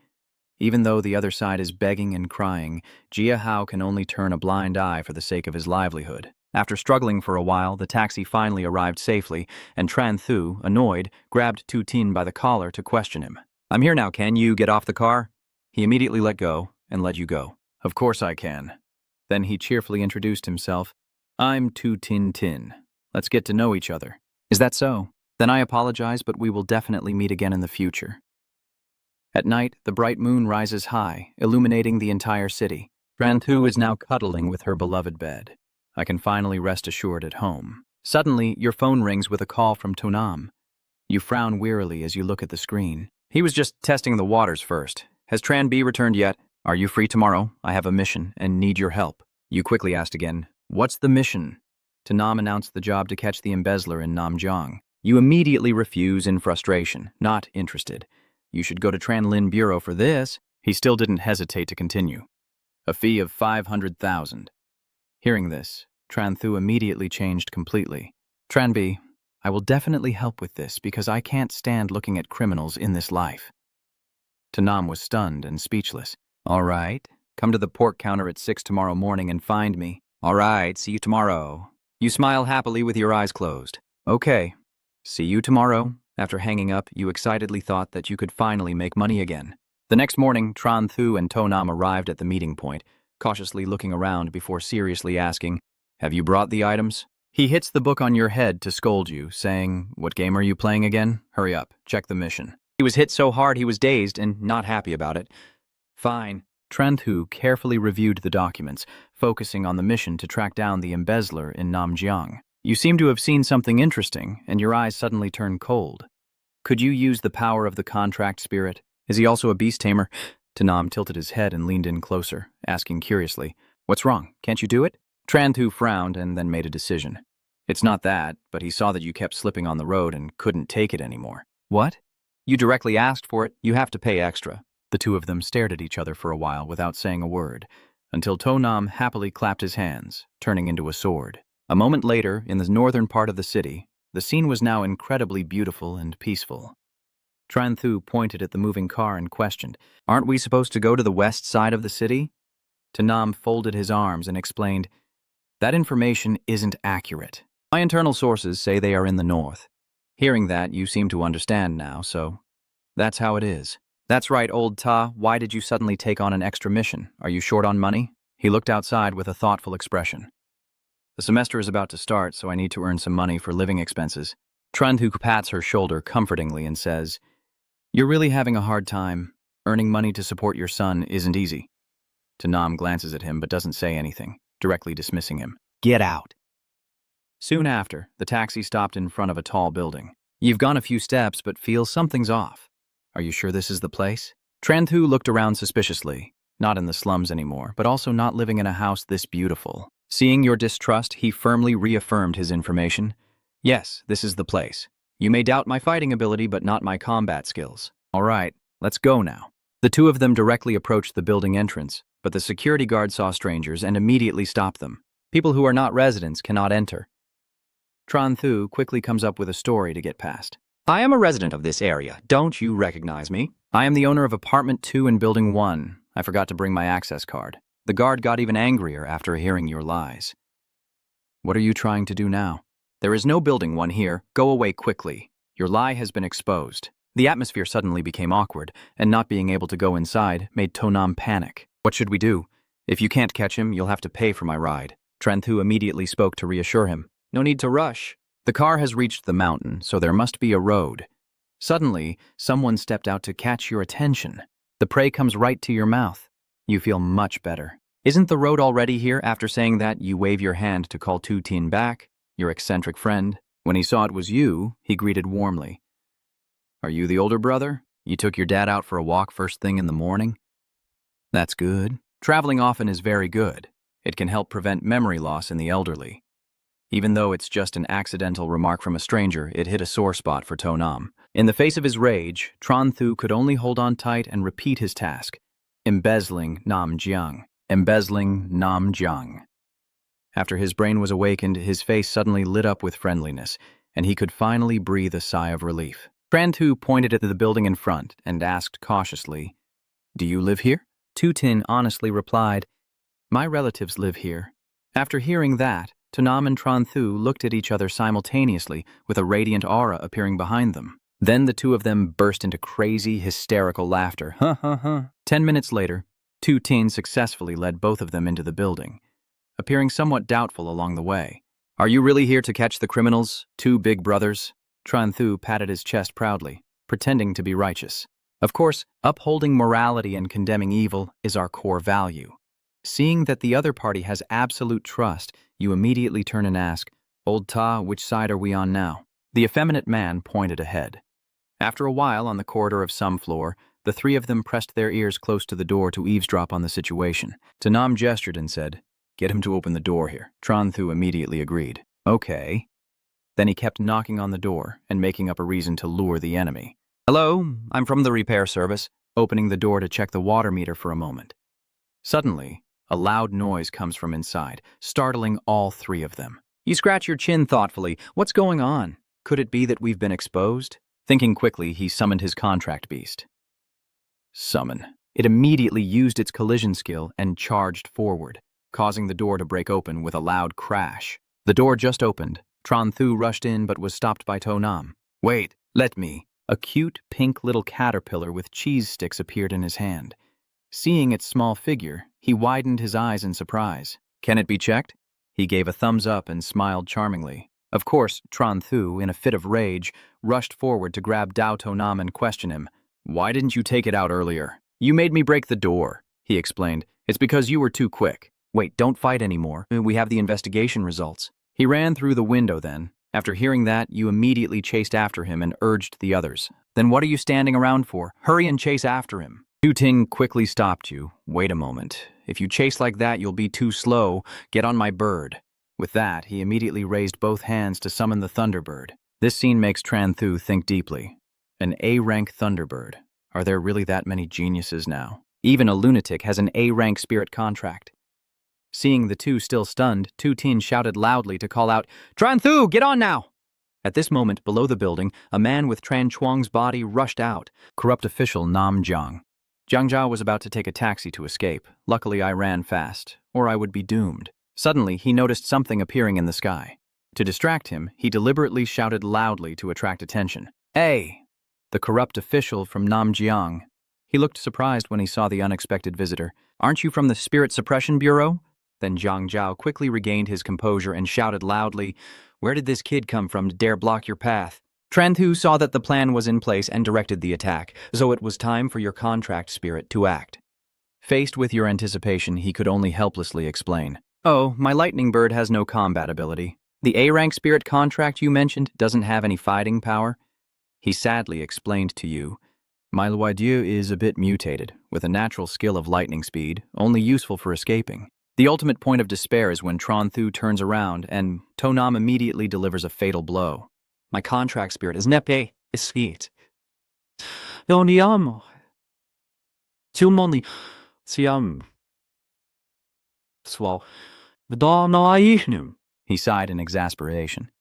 Even though the other side is begging and crying, Jia Hao can only turn a blind eye for the sake of his livelihood. After struggling for a while, the taxi finally arrived safely, and Tranthu, annoyed, grabbed Tu Tin by the collar to question him. "I'm here now, can you get off the car?" He immediately let go and let you go. "Of course I can." Then he cheerfully introduced himself. "I'm Tu Tin Tin. Let's get to know each other." "Is that so? Then I apologize, but we will definitely meet again in the future." At night, the bright moon rises high, illuminating the entire city. Tranthu is now cuddling with her beloved bed. I can finally rest assured at home. Suddenly, your phone rings with a call from Tonam. You frown wearily as you look at the screen. "He was just testing the waters first. Has Tran B returned yet? Are you free tomorrow? I have a mission and need your help." You quickly asked again, "What's the mission?" Tonam announced the job to catch the embezzler in Namjiang. You immediately refuse in frustration, not interested. "You should go to Tran Lin Bureau for this." He still didn't hesitate to continue. "A fee of 500,000. Hearing this, Tranthu immediately changed completely. "Tranbi, I will definitely help with this because I can't stand looking at criminals in this life." Tanam was stunned and speechless. "All right, come to the pork counter at 6 tomorrow morning and find me." "All right, see you tomorrow." You smile happily with your eyes closed. "Okay, see you tomorrow." After hanging up, you excitedly thought that you could finally make money again. The next morning, Tranthu and Tonam arrived at the meeting point, cautiously looking around before seriously asking, "Have you brought the items?" He hits the book on your head to scold you, saying, "What game are you playing again? Hurry up, check the mission." He was hit so hard he was dazed and not happy about it. "Fine." Tranthu carefully reviewed the documents, focusing on the mission to track down the embezzler in Namjiang. You seem to have seen something interesting, and your eyes suddenly turn cold. "Could you use the power of the contract spirit? Is he also a beast tamer?" Tanam tilted his head and leaned in closer, asking curiously, "What's wrong? Can't you do it?" Tranthu frowned and then made a decision. "It's not that, but he saw that you kept slipping on the road and couldn't take it anymore." "What? You directly asked for it. You have to pay extra." The two of them stared at each other for a while without saying a word, until Tonam happily clapped his hands, turning into a sword. A moment later, in the northern part of the city, the scene was now incredibly beautiful and peaceful. Tranthu pointed at the moving car and questioned, "Aren't we supposed to go to the west side of the city?" Tanam folded his arms and explained, "That information isn't accurate. My internal sources say they are in the north." Hearing that, you seem to understand now, so that's how it is. "That's right, old Ta. Why did you suddenly take on an extra mission? Are you short on money?" He looked outside with a thoughtful expression. The semester is about to start, so I need to earn some money for living expenses. Trandhu pats her shoulder comfortingly and says, "You're really having a hard time. Earning money to support your son isn't easy." Tanam glances at him but doesn't say anything, directly dismissing him. "Get out." Soon after, the taxi stopped in front of a tall building. "You've gone a few steps but feel something's off. Are you sure this is the place?" Trandhu looked around suspiciously, not in the slums anymore, but also not living in a house this beautiful. Seeing your distrust, he firmly reaffirmed his information. "Yes, this is the place. You may doubt my fighting ability, but not my combat skills. All right, let's go now." The two of them directly approached the building entrance, but the security guard saw strangers and immediately stopped them. People who are not residents cannot enter. Trandhu quickly comes up with a story to get past. "I am a resident of this area. Don't you recognize me? I am the owner of apartment 2 in building 1. I forgot to bring my access card." The guard got even angrier after hearing your lies. "What are you trying to do now?" "There is no building 1 here. Go away quickly. Your lie has been exposed." The atmosphere suddenly became awkward, and not being able to go inside made Tonam panic. "What should we do? If you can't catch him, you'll have to pay for my ride." Trandhu immediately spoke to reassure him. "No need to rush. The car has reached the mountain, so there must be a road." Suddenly, someone stepped out to catch your attention. The prey comes right to your mouth. You feel much better. "Isn't the road already here?" After saying that, you wave your hand to call Tutin back, your eccentric friend. When he saw it was you, he greeted warmly. "Are you the older brother? You took your dad out for a walk first thing in the morning?" "That's good. Traveling often is very good. It can help prevent memory loss in the elderly." Even though it's just an accidental remark from a stranger, it hit a sore spot for Tonam. In the face of his rage, Trandhu could only hold on tight and repeat his task. Embezzling Namjiang. Embezzling Namjiang. After his brain was awakened, his face suddenly lit up with friendliness, and he could finally breathe a sigh of relief. Trandhu pointed at the building in front and asked cautiously, "Do you live here?" Tutin honestly replied, "My relatives live here." After hearing that, Tonam and Trandhu looked at each other simultaneously, with a radiant aura appearing behind them. Then the two of them burst into crazy, hysterical laughter. Ha ha ha. 10 minutes later, Tutin successfully led both of them into the building, appearing somewhat doubtful along the way. "Are you really here to catch the criminals, two big brothers?" Trandhu patted his chest proudly, pretending to be righteous. Of course, upholding morality and condemning evil is our core value. Seeing that the other party has absolute trust, you immediately turn and ask, "Old Ta, which side are we on now?" The effeminate man pointed ahead. After a while, on the corridor of some floor, the three of them pressed their ears close to the door to eavesdrop on the situation. Tanam gestured and said, "Get him to open the door here." Trandhu immediately agreed. "Okay." Then he kept knocking on the door and making up a reason to lure the enemy. "Hello, I'm from the repair service," opening the door to check the water meter for a moment. Suddenly, a loud noise comes from inside, startling all three of them. You scratch your chin thoughtfully. What's going on? Could it be that we've been exposed? Thinking quickly, he summoned his contract beast. Summon. It immediately used its collision skill and charged forward, causing the door to break open with a loud crash. The door just opened. Trandhu rushed in but was stopped by Tonam. "Wait, let me." A cute pink little caterpillar with cheese sticks appeared in his hand. Seeing its small figure, he widened his eyes in surprise. "Can it be checked?" He gave a thumbs up and smiled charmingly. Of course, Trandhu, in a fit of rage, rushed forward to grab Dao Tonam and question him. "Why didn't you take it out earlier?" "You made me break the door," he explained. "It's because you were too quick." "Wait, don't fight anymore. We have the investigation results." He ran through the window then. After hearing that, you immediately chased after him and urged the others. "Then what are you standing around for? Hurry and chase after him." Tutin quickly stopped you. "Wait a moment. If you chase like that, you'll be too slow. Get on my bird." With that, he immediately raised both hands to summon the Thunderbird. This scene makes Trandhu think deeply. An A-rank Thunderbird. Are there really that many geniuses now? Even a lunatic has an A-rank spirit contract. Seeing the two still stunned, Tutin shouted loudly to call out, "Trandhu, get on now!" At this moment, below the building, a man with Tran Chuang's body rushed out. Corrupt official Nam Jiang. Jiangjia was about to take a taxi to escape. Luckily, I ran fast, or I would be doomed. Suddenly, he noticed something appearing in the sky. To distract him, he deliberately shouted loudly to attract attention. "Hey!" The corrupt official from Namjiang. He looked surprised when he saw the unexpected visitor. "Aren't you from the Spirit Suppression Bureau?" Then Zhang Zhao quickly regained his composure and shouted loudly, "Where did this kid come from to dare block your path?" Tranthu saw that the plan was in place and directed the attack, so it was time for your contract spirit to act. Faced with your anticipation, he could only helplessly explain, "Oh, my lightning bird has no combat ability. The A-rank spirit contract you mentioned doesn't have any fighting power." He sadly explained to you, "My Loidieu is a bit mutated, with a natural skill of lightning speed, only useful for escaping. The ultimate point of despair is when Tranthu turns around and Tonam immediately delivers a fatal blow. My contract spirit is nepe escaped. Yoniamo. Tilmoni siam. Swal. He sighed in exasperation.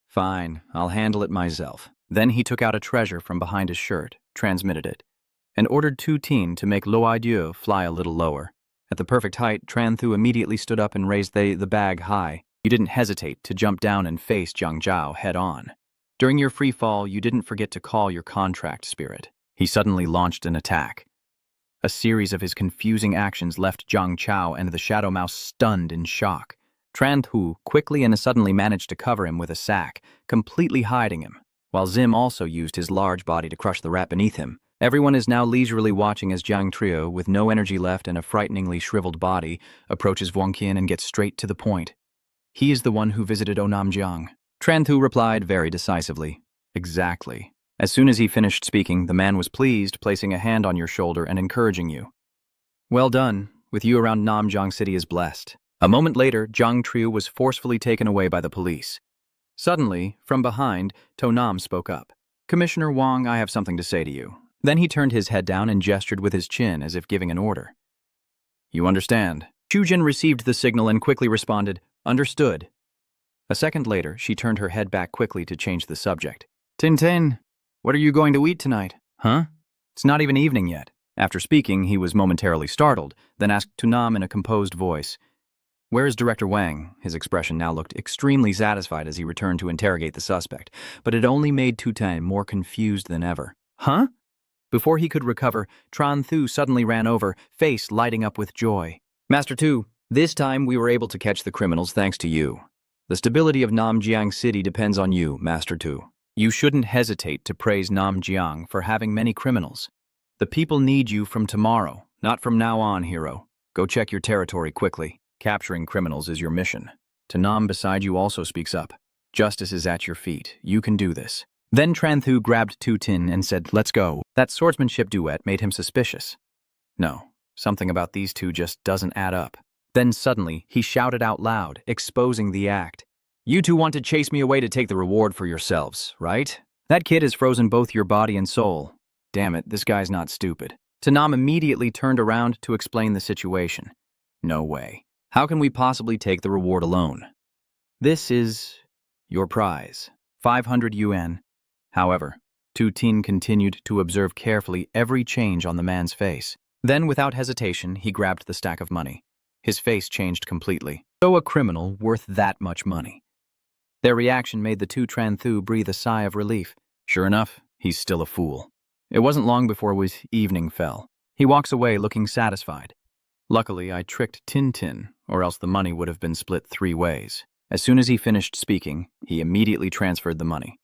"Fine, I'll handle it myself." Then he took out a treasure from behind his shirt, transmitted it, and ordered Tu Tin to make Loidieu fly a little lower. At the perfect height, Tranthu immediately stood up and raised the bag high. You didn't hesitate to jump down and face Zhang Zhao head on. During your free fall, you didn't forget to call your contract spirit. He suddenly launched an attack. A series of his confusing actions left Zhang Zhao and the Shadow Mouse stunned in shock. Tranthu quickly and suddenly managed to cover him with a sack, completely hiding him, while Zim also used his large body to crush the rat beneath him. Everyone is now leisurely watching as Jiang Trio, with no energy left and a frighteningly shriveled body, approaches Wang Qian and gets straight to the point. He is the one who visited Onamjiang. Tranthu replied very decisively, "Exactly." As soon as he finished speaking, the man was pleased, placing a hand on your shoulder and encouraging you. "Well done. With you around Namjiang City is blessed." A moment later, Jiang Trio was forcefully taken away by the police. Suddenly, from behind, Tonam spoke up. "Commissioner Wang, I have something to say to you." Then he turned his head down and gestured with his chin as if giving an order. "You understand?" Shujin received the signal and quickly responded, "Understood." A second later, she turned her head back quickly to change the subject. "Tintin, what are you going to eat tonight?" "Huh? It's not even evening yet." After speaking, he was momentarily startled, then asked Tunam in a composed voice, "Where is Director Wang?" His expression now looked extremely satisfied as he returned to interrogate the suspect, but it only made Tutan more confused than ever. "Huh?" Before he could recover, Tran Thu suddenly ran over, face lighting up with joy. "Master Tu, this time we were able to catch the criminals thanks to you. The stability of Namjiang City depends on you, Master Tu. You shouldn't hesitate to praise Namjiang for having many criminals. The people need you from tomorrow, not from now on, hero. Go check your territory quickly. Capturing criminals is your mission." Tanam beside you also speaks up. "Justice is at your feet. You can do this." Then Tranthu grabbed Tu Tin and said, "Let's go." That swordsmanship duet made him suspicious. No, something about these two just doesn't add up. Then suddenly, he shouted out loud, exposing the act. "You two want to chase me away to take the reward for yourselves, right? That kid has frozen both your body and soul. Damn it, this guy's not stupid." Tanam immediately turned around to explain the situation. "No way. How can we possibly take the reward alone? This is your prize, 500 yuan. However, Tu Tin continued to observe carefully every change on the man's face. Then, without hesitation, he grabbed the stack of money. His face changed completely. So a criminal worth that much money. Their reaction made the two Tranthu breathe a sigh of relief. Sure enough, he's still a fool. It wasn't long before evening fell. He walks away looking satisfied. Luckily, I tricked Tintin, or else the money would have been split 3 ways. As soon as he finished speaking, he immediately transferred the money.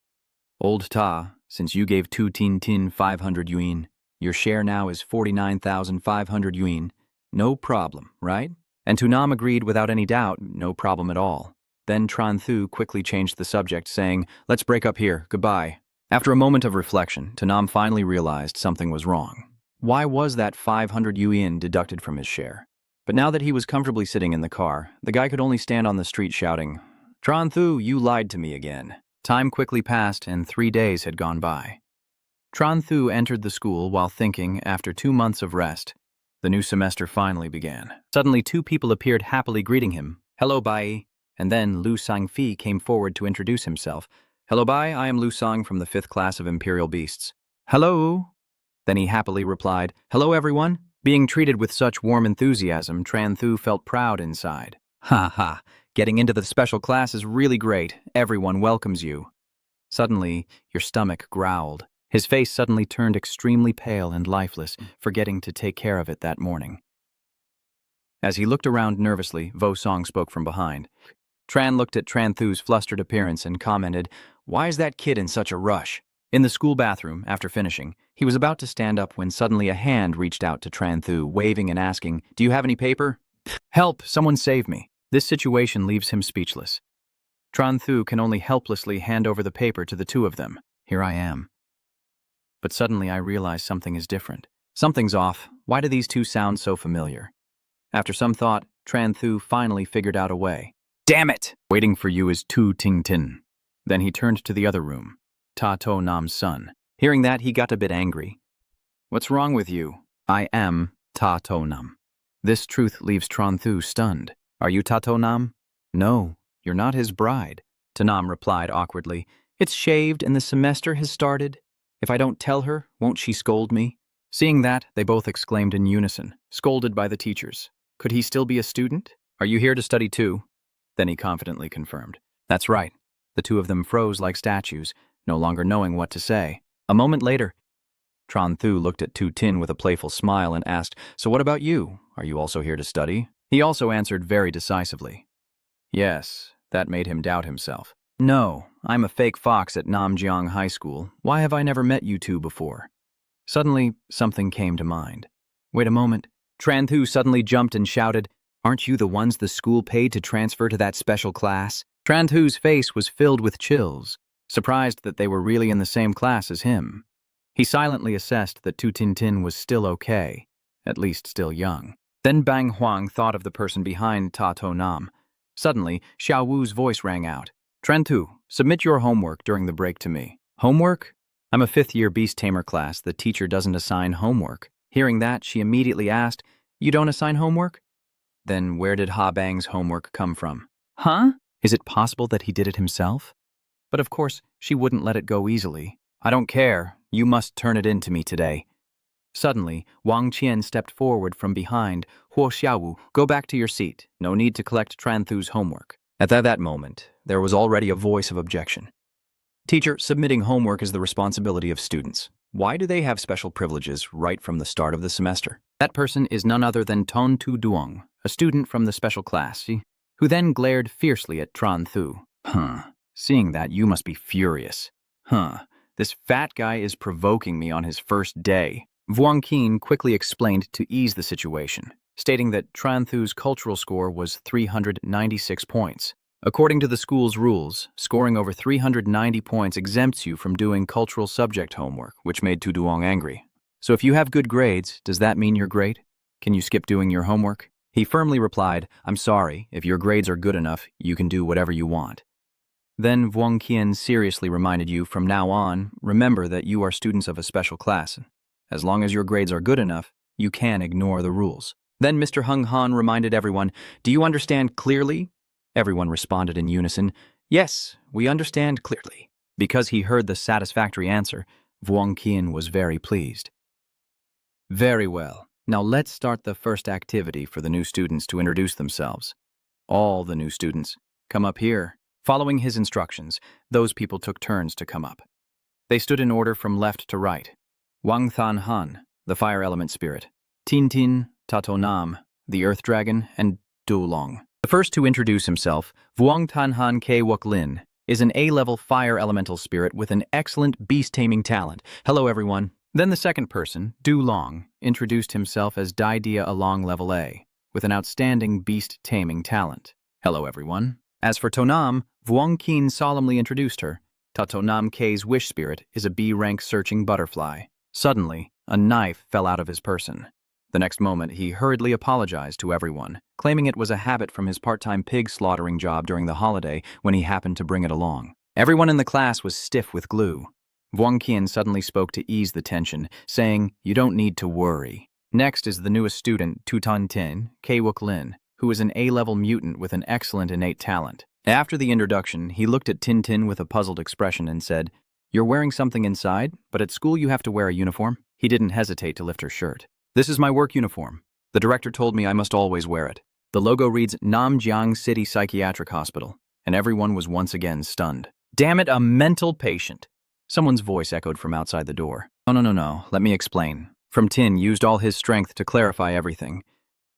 "Old Ta, since you gave Tu Tin 500 yuan, your share now is 49,500 yuan. No problem, right?" And Tunam agreed without any doubt, no problem at all. Then Tranthu quickly changed the subject, saying, "Let's break up here, goodbye." After a moment of reflection, Tunam finally realized something was wrong. Why was that 500 yuan deducted from his share? But now that he was comfortably sitting in the car, the guy could only stand on the street shouting, "Tranthu, you lied to me again." Time quickly passed and 3 days had gone by. Tranthu entered the school while thinking after 2 months of rest. The new semester finally began. Suddenly 2 people appeared happily greeting him. "Hello, Bai." And then Lu Sangfi came forward to introduce himself. "Hello, Bai, I am Lu Sang from the 5th class of Imperial Beasts." "Hello." Then he happily replied, "Hello, everyone." Being treated with such warm enthusiasm, Tranthu felt proud inside. "Ha ha, getting into the special class is really great. Everyone welcomes you." Suddenly, your stomach growled. His face suddenly turned extremely pale and lifeless, forgetting to take care of it that morning. As he looked around nervously, Vo Song spoke from behind. Tran looked at Tran Thu's flustered appearance and commented, "Why is that kid in such a rush?" In the school bathroom, after finishing, he was about to stand up when suddenly a hand reached out to Tran Thu, waving and asking, "Do you have any paper?" "Help! Someone save me!" This situation leaves him speechless. Tran Thu can only helplessly hand over the paper to the two of them. Here I am. But suddenly I realize something is different. Something's off. Why do these two sound so familiar? After some thought, Tran Thu finally figured out a way. "Damn it! Waiting for you is Tu Ting Tin." Then he turned to the other room, Ta To Nam's son. Hearing that, he got a bit angry. "What's wrong with you?" "I am Ta To Nam." This truth leaves Tran Thu stunned. "Are you Ta To Nam?" "No, you're not his bride." Ta Nam replied awkwardly, "It's shaved and the semester has started. If I don't tell her, won't she scold me?" Seeing that, they both exclaimed in unison, scolded by the teachers. Could he still be a student? "Are you here to study too?" Then he confidently confirmed. "That's right." The two of them froze like statues, no longer knowing what to say. A moment later, Tran Thu looked at Tu Tin with a playful smile and asked, "So what about you? Are you also here to study?" He also answered very decisively. Yes, that made him doubt himself. "No, I'm a fake fox at Namjiang High School. Why have I never met you two before?" Suddenly, something came to mind. Wait a moment. Tran Thu suddenly jumped and shouted, "Aren't you the ones the school paid to transfer to that special class?" Tran Thu's face was filled with chills, surprised that they were really in the same class as him. He silently assessed that Tu Tin Tin was still okay, at least still young. Then Bang Huang thought of the person behind Ta To Nam. Suddenly, Xiao Wu's voice rang out. "Tran Thu, submit your homework during the break to me." "Homework? I'm a fifth-year Beast Tamer class. The teacher doesn't assign homework." Hearing that, she immediately asked, "You don't assign homework?" Then where did Ha Bang's homework come from? Huh? Is it possible that he did it himself? But of course, she wouldn't let it go easily. "I don't care. You must turn it in to me today." Suddenly, Wang Qian stepped forward from behind. "Huo Xiaowu, go back to your seat. No need to collect Tran Thu's homework." At that moment, there was already a voice of objection. "Teacher, submitting homework is the responsibility of students. Why do they have special privileges right from the start of the semester?" That person is none other than Ton Tu Duong, a student from the special class, who then glared fiercely at Tran Thu. Seeing that, you must be furious. This fat guy is provoking me on his first day. Vuong Qin quickly explained to ease the situation, stating that Tran Thu's cultural score was 396 points. According to the school's rules, scoring over 390 points exempts you from doing cultural subject homework, which made Tu Duong angry. "So if you have good grades, does that mean you're great? Can you skip doing your homework?" He firmly replied, "I'm sorry, if your grades are good enough, you can do whatever you want." Then Vuong Qian seriously reminded you, from now on, remember that you are students of a special class. As long as your grades are good enough, you can ignore the rules. Then Mr. Hung Han reminded everyone, "Do you understand clearly?" Everyone responded in unison, "Yes, we understand clearly." Because he heard the satisfactory answer, Vuong Qian was very pleased. "Very well. Now let's start the first activity for the new students to introduce themselves. All the new students, come up here." Following his instructions, those people took turns to come up. They stood in order from left to right. Wang Than Han, the fire element spirit, Tin Tin, Ta To Nam, the earth dragon, and Du Long. The first to introduce himself, Vuong Tan Han K Wuk Lin, is an A-level fire elemental spirit with an excellent beast-taming talent. "Hello, everyone." Then the second person, Du Long, introduced himself as Dai Dia Along Level A, with an outstanding beast-taming talent. "Hello, everyone." As for Tonam, Vuong Qin solemnly introduced her. Ta To Nam K's wish spirit is a B-rank searching butterfly. Suddenly, a knife fell out of his person. The next moment, he hurriedly apologized to everyone, claiming it was a habit from his part-time pig slaughtering job during the holiday when he happened to bring it along. Everyone in the class was stiff with glue. Vuong Qian suddenly spoke to ease the tension, saying, "You don't need to worry." Next is the newest student, Tu Tan Tin, K Wuk Lin, who is an A-level mutant with an excellent innate talent. After the introduction, he looked at Tin Tin with a puzzled expression and said, "You're wearing something inside, but at school you have to wear a uniform?" He didn't hesitate to lift her shirt. "This is my work uniform. The director told me I must always wear it." The logo reads Namjiang City Psychiatric Hospital, and everyone was once again stunned. "Damn it, a mental patient." Someone's voice echoed from outside the door. No, let me explain. From Tin used all his strength to clarify everything.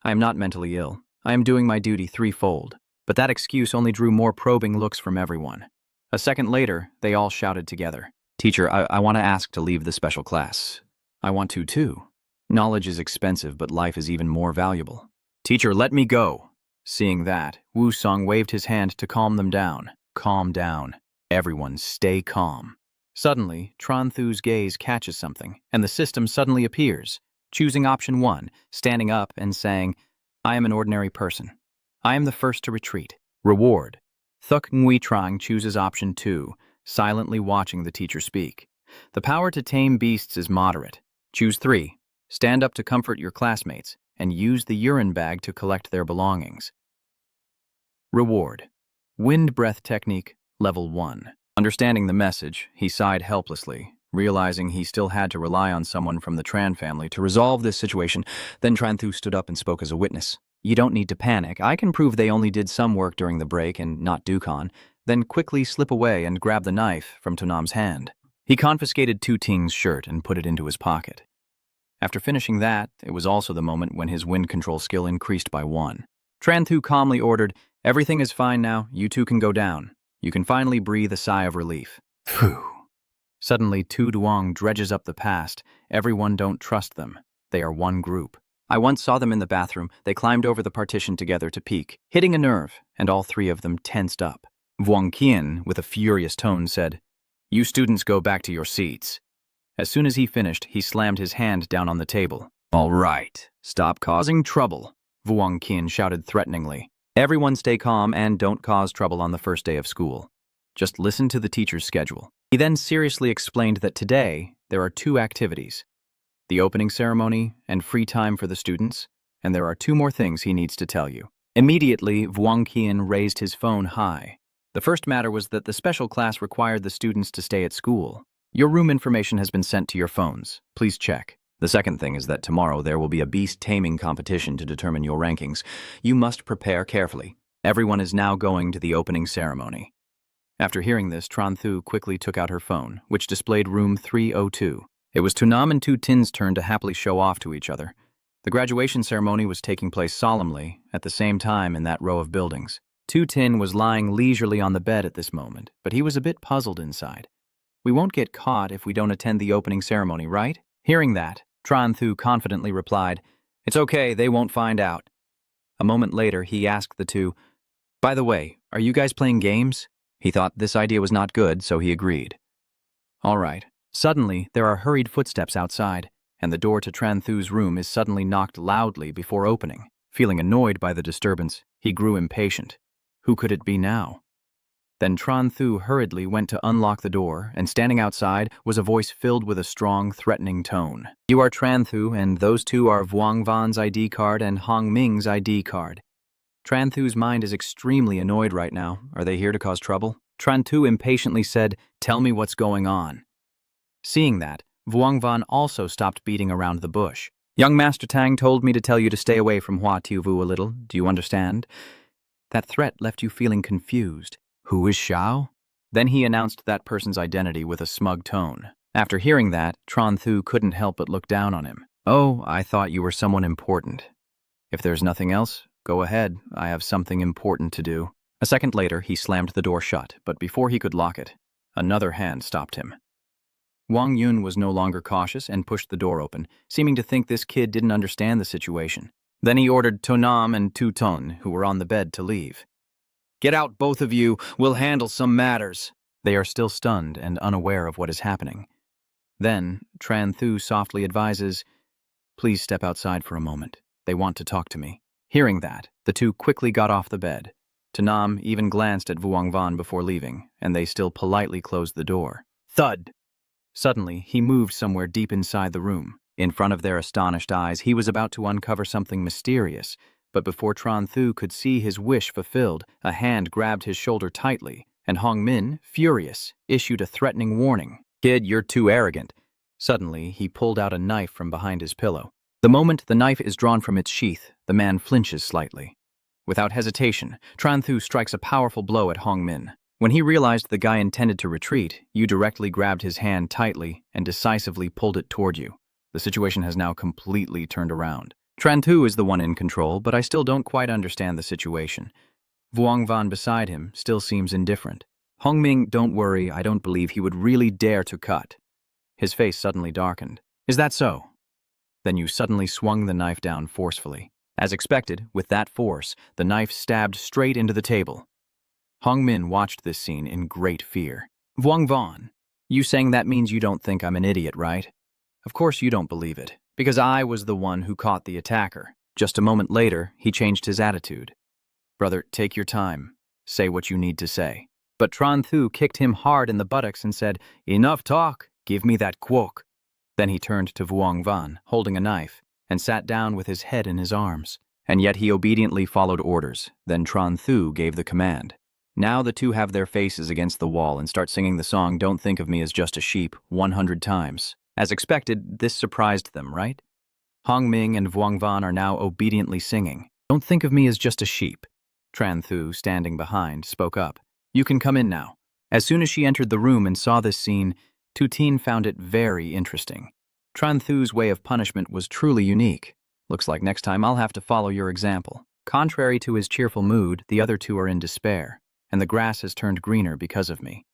I am not mentally ill. I am doing my duty threefold. But that excuse only drew more probing looks from everyone. A second later, they all shouted together. Teacher, I want to ask to leave the special class. I want to too. Knowledge is expensive, but life is even more valuable. Teacher, let me go. Seeing that, Wu Song waved his hand to calm them down. Calm down. Everyone stay calm. Suddenly, Tran Thu's gaze catches something, and the system suddenly appears, choosing option 1, standing up and saying, I am an ordinary person. I am the first to retreat. Reward. Thuk Ngui Trang chooses option 2, silently watching the teacher speak. The power to tame beasts is moderate. Choose 3. Stand up to comfort your classmates, and use the urine bag to collect their belongings. Reward. Wind breath technique, level 1. Understanding the message, he sighed helplessly, realizing he still had to rely on someone from the Tran family to resolve this situation. Then Tran Thu stood up and spoke as a witness. You don't need to panic. I can prove they only did some work during the break and not Dukon. Then quickly slip away and grab the knife from Tonam's hand. He confiscated Tu Ting's shirt and put it into his pocket. After finishing that, it was also the moment when his wind control skill increased by 1. Tran Thu calmly ordered, everything is fine now, you two can go down. You can finally breathe a sigh of relief. Phew. Suddenly, Tu Duong dredges up the past. Everyone don't trust them. They are one group. I once saw them in the bathroom. They climbed over the partition together to peek, hitting a nerve, and all 3 of them tensed up. Vuong Qian, with a furious tone, said, You students go back to your seats. As soon as he finished, he slammed his hand down on the table. All right, stop causing trouble, Vuong Qian shouted threateningly. Everyone stay calm and don't cause trouble on the first day of school. Just listen to the teacher's schedule. He then seriously explained that today there are 2 activities. The opening ceremony and free time for the students, and there are 2 more things he needs to tell you. Immediately, Vuong Qian raised his phone high. The first matter was that the special class required the students to stay at school. Your room information has been sent to your phones. Please check. The second thing is that tomorrow there will be a beast taming competition to determine your rankings. You must prepare carefully. Everyone is now going to the opening ceremony. After hearing this, Tran Thu quickly took out her phone, which displayed room 302. It was Tunam and Tu Tin's turn to happily show off to each other. The graduation ceremony was taking place solemnly, at the same time in that row of buildings. Tu Tin was lying leisurely on the bed at this moment, but he was a bit puzzled inside. We won't get caught if we don't attend the opening ceremony, right? Hearing that, Tran Thu confidently replied, It's okay, they won't find out. A moment later, he asked the 2, By the way, are you guys playing games? He thought this idea was not good, so he agreed. All right. Suddenly, there are hurried footsteps outside, and the door to Tran Thu's room is suddenly knocked loudly before opening. Feeling annoyed by the disturbance, he grew impatient. Who could it be now? Then Tran Thu hurriedly went to unlock the door, and standing outside was a voice filled with a strong, threatening tone. You are Tran Thu, and those 2 are Vuong Van's ID card and Hong Ming's ID card. Tran Thu's mind is extremely annoyed right now. Are they here to cause trouble? Tran Thu impatiently said, Tell me what's going on. Seeing that, Vuong Van also stopped beating around the bush. Young Master Tang told me to tell you to stay away from Hua Tiuvu a little. Do you understand? That threat left you feeling confused. Who is Xiao? Then he announced that person's identity with a smug tone. After hearing that, Tran Thu couldn't help but look down on him. Oh, I thought you were someone important. If there's nothing else, go ahead. I have something important to do. A second later, he slammed the door shut, but before he could lock it, another hand stopped him. Wang Yun was no longer cautious and pushed the door open, seeming to think this kid didn't understand the situation. Then he ordered Tonam and Tu Ton, who were on the bed, to leave. Get out, both of you. We'll handle some matters. They are still stunned and unaware of what is happening. Then, Tran Thu softly advises, Please step outside for a moment. They want to talk to me. Hearing that, the 2 quickly got off the bed. Tonam even glanced at Vuong Van before leaving, and they still politely closed the door. Thud! Suddenly, he moved somewhere deep inside the room. In front of their astonished eyes, he was about to uncover something mysterious, but before Tran Thu could see his wish fulfilled, a hand grabbed his shoulder tightly, and Hong Min, furious, issued a threatening warning. Kid, you're too arrogant. Suddenly, he pulled out a knife from behind his pillow. The moment the knife is drawn from its sheath, the man flinches slightly. Without hesitation, Tran Thu strikes a powerful blow at Hong Min. When he realized the guy intended to retreat, you directly grabbed his hand tightly and decisively pulled it toward you. The situation has now completely turned around. Tran Tu is the one in control, but I still don't quite understand the situation. Vuong Van beside him still seems indifferent. Hongming, don't worry, I don't believe he would really dare to cut. His face suddenly darkened. Is that so? Then you suddenly swung the knife down forcefully. As expected, with that force, the knife stabbed straight into the table. Hongmin watched this scene in great fear. Vuong Van, you saying that means you don't think I'm an idiot, right? Of course you don't believe it, because I was the one who caught the attacker. Just a moment later, he changed his attitude. Brother, take your time. Say what you need to say. But Tran Thu kicked him hard in the buttocks and said, Enough talk, give me that quok. Then he turned to Vuong Van, holding a knife, and sat down with his head in his arms. And yet he obediently followed orders. Then Tran Thu gave the command. Now the two have their faces against the wall and start singing the song Don't Think of Me as Just a Sheep 100 times. As expected, this surprised them, right? Hongming and Vuong Van are now obediently singing. Don't think of me as just a sheep. Tran Thu, standing behind, spoke up. You can come in now. As soon as she entered the room and saw this scene, Tu Tin found it very interesting. Tran Thu's way of punishment was truly unique. Looks like next time I'll have to follow your example. Contrary to his cheerful mood, the other two are in despair, and the grass has turned greener because of me.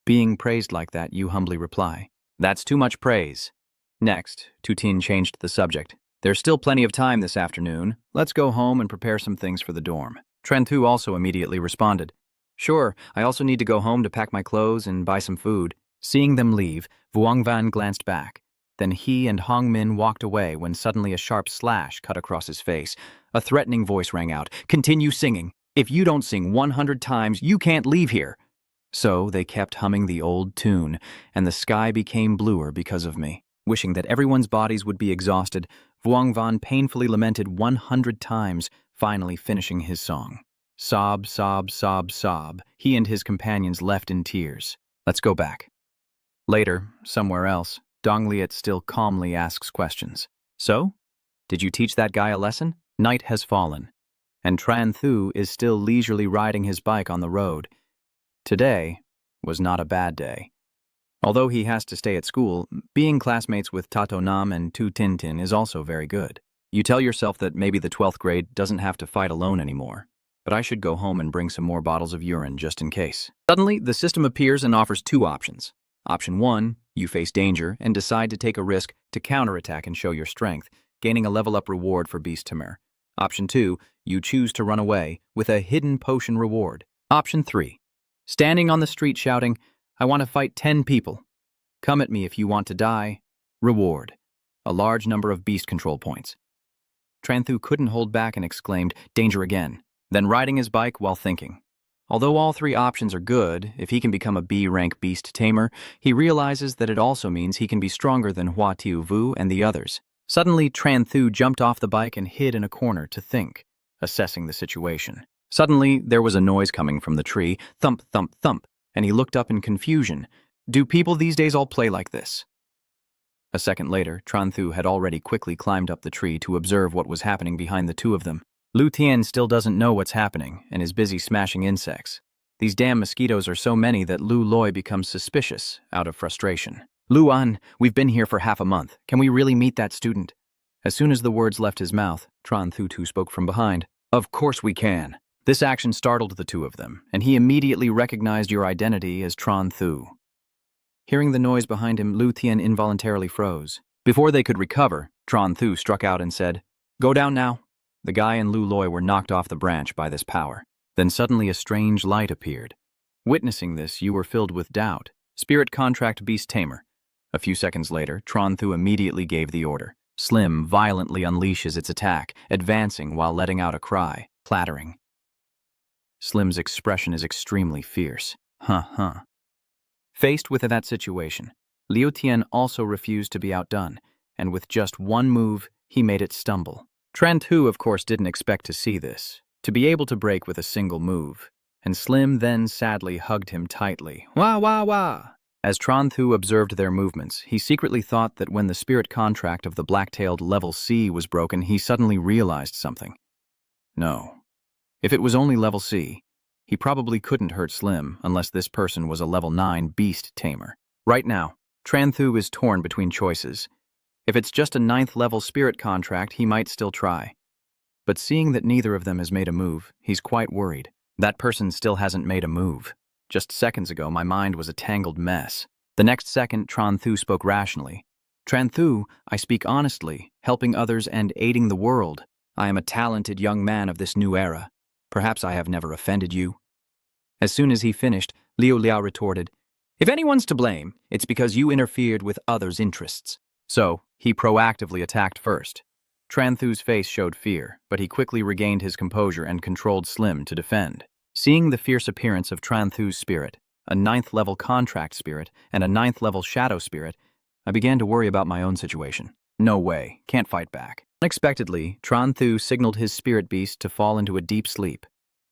Being praised like that, you humbly reply, That's too much praise. Next, Tu Tin changed the subject. There's still plenty of time this afternoon. Let's go home and prepare some things for the dorm. Tran Thu also immediately responded, Sure, I also need to go home to pack my clothes and buy some food. Seeing them leave, Vuong Van glanced back. Then he and Hongmin walked away when suddenly a sharp slash cut across his face. A threatening voice rang out, Continue singing. If you don't sing 100 times, you can't leave here. So they kept humming the old tune, and the sky became bluer because of me. Wishing that everyone's bodies would be exhausted, Vuong Van painfully lamented 100 times, finally finishing his song. Sob, sob, sob, sob. He and his companions left in tears. Let's go back. Later, somewhere else, Dong Liet still calmly asks questions. So? Did you teach that guy a lesson? Night has fallen, and Tran Thu is still leisurely riding his bike on the road. Today was not a bad day. Although he has to stay at school, being classmates with Tato Nam and Tu Tin Tin is also very good. You tell yourself that maybe the 12th grade doesn't have to fight alone anymore. But I should go home and bring some more bottles of urine just in case. Suddenly, the system appears and offers two options. Option 1, you face danger and decide to take a risk to counterattack and show your strength, gaining a level-up reward for Beast Tamer. Option 2, you choose to run away with a hidden potion reward. Option 3, standing on the street shouting, I want to fight 10 people. Come at me if you want to die. Reward, a large number of beast control points. Tran Thu couldn't hold back and exclaimed, Danger again, then riding his bike while thinking. Although all three options are good, if he can become a B-rank beast tamer, he realizes that it also means he can be stronger than Hua Tiu Vu and the others. Suddenly, Tran Thu jumped off the bike and hid in a corner to think, assessing the situation. Suddenly, there was a noise coming from the tree, thump, thump, thump, and he looked up in confusion. Do people these days all play like this? A second later, Tran Thu had already quickly climbed up the tree to observe what was happening behind the two of them. Lu Tian still doesn't know what's happening and is busy smashing insects. These damn mosquitoes are so many that Lu Loi becomes suspicious out of frustration. Lu An, we've been here for half a month. Can we really meet that student? As soon as the words left his mouth, Tran Thu Tu spoke from behind. Of course we can. This action startled the two of them, and he immediately recognized your identity as Tran Thu. Hearing the noise behind him, Lu Tian involuntarily froze. Before they could recover, Tran Thu struck out and said, Go down now. The guy and Lu Loi were knocked off the branch by this power. Then suddenly a strange light appeared. Witnessing this, you were filled with doubt. Spirit contract Beast Tamer. A few seconds later, Tran Thu immediately gave the order. Slim violently unleashes its attack, advancing while letting out a cry, clattering. Slim's expression is extremely fierce. Faced with that situation, Liu Tian also refused to be outdone, and with just one move, he made it stumble. Tran Thu, of course, didn't expect to see this, to be able to break with a single move, and Slim then sadly hugged him tightly. Wah, wah, wah! As Tran Thu observed their movements, he secretly thought that when the spirit contract of the black-tailed level C was broken, he suddenly realized something. No. If it was only level C, He probably couldn't hurt Slim unless this person was a level 9 beast tamer. Right now, Tran Thu is torn between choices. If it's just a 9th level spirit contract, he might still try. But seeing that neither of them has made a move, he's quite worried. That person still hasn't made a move. Just seconds ago, my mind was a tangled mess. The next second, Tran Thu spoke rationally. Tran Thu, I speak honestly, helping others and aiding the world. I am a talented young man of this new era. Perhaps I have never offended you. As soon as he finished, Liu Liao retorted, if anyone's to blame, it's because you interfered with others' interests. So, he proactively attacked first. Tran Thu's face showed fear, but he quickly regained his composure and controlled Slim to defend. Seeing the fierce appearance of Tran Thu's spirit, a 9th level contract spirit, and a 9th level shadow spirit, I began to worry about my own situation. No way, can't fight back. Unexpectedly, Tran Thu signaled his spirit beast to fall into a deep sleep.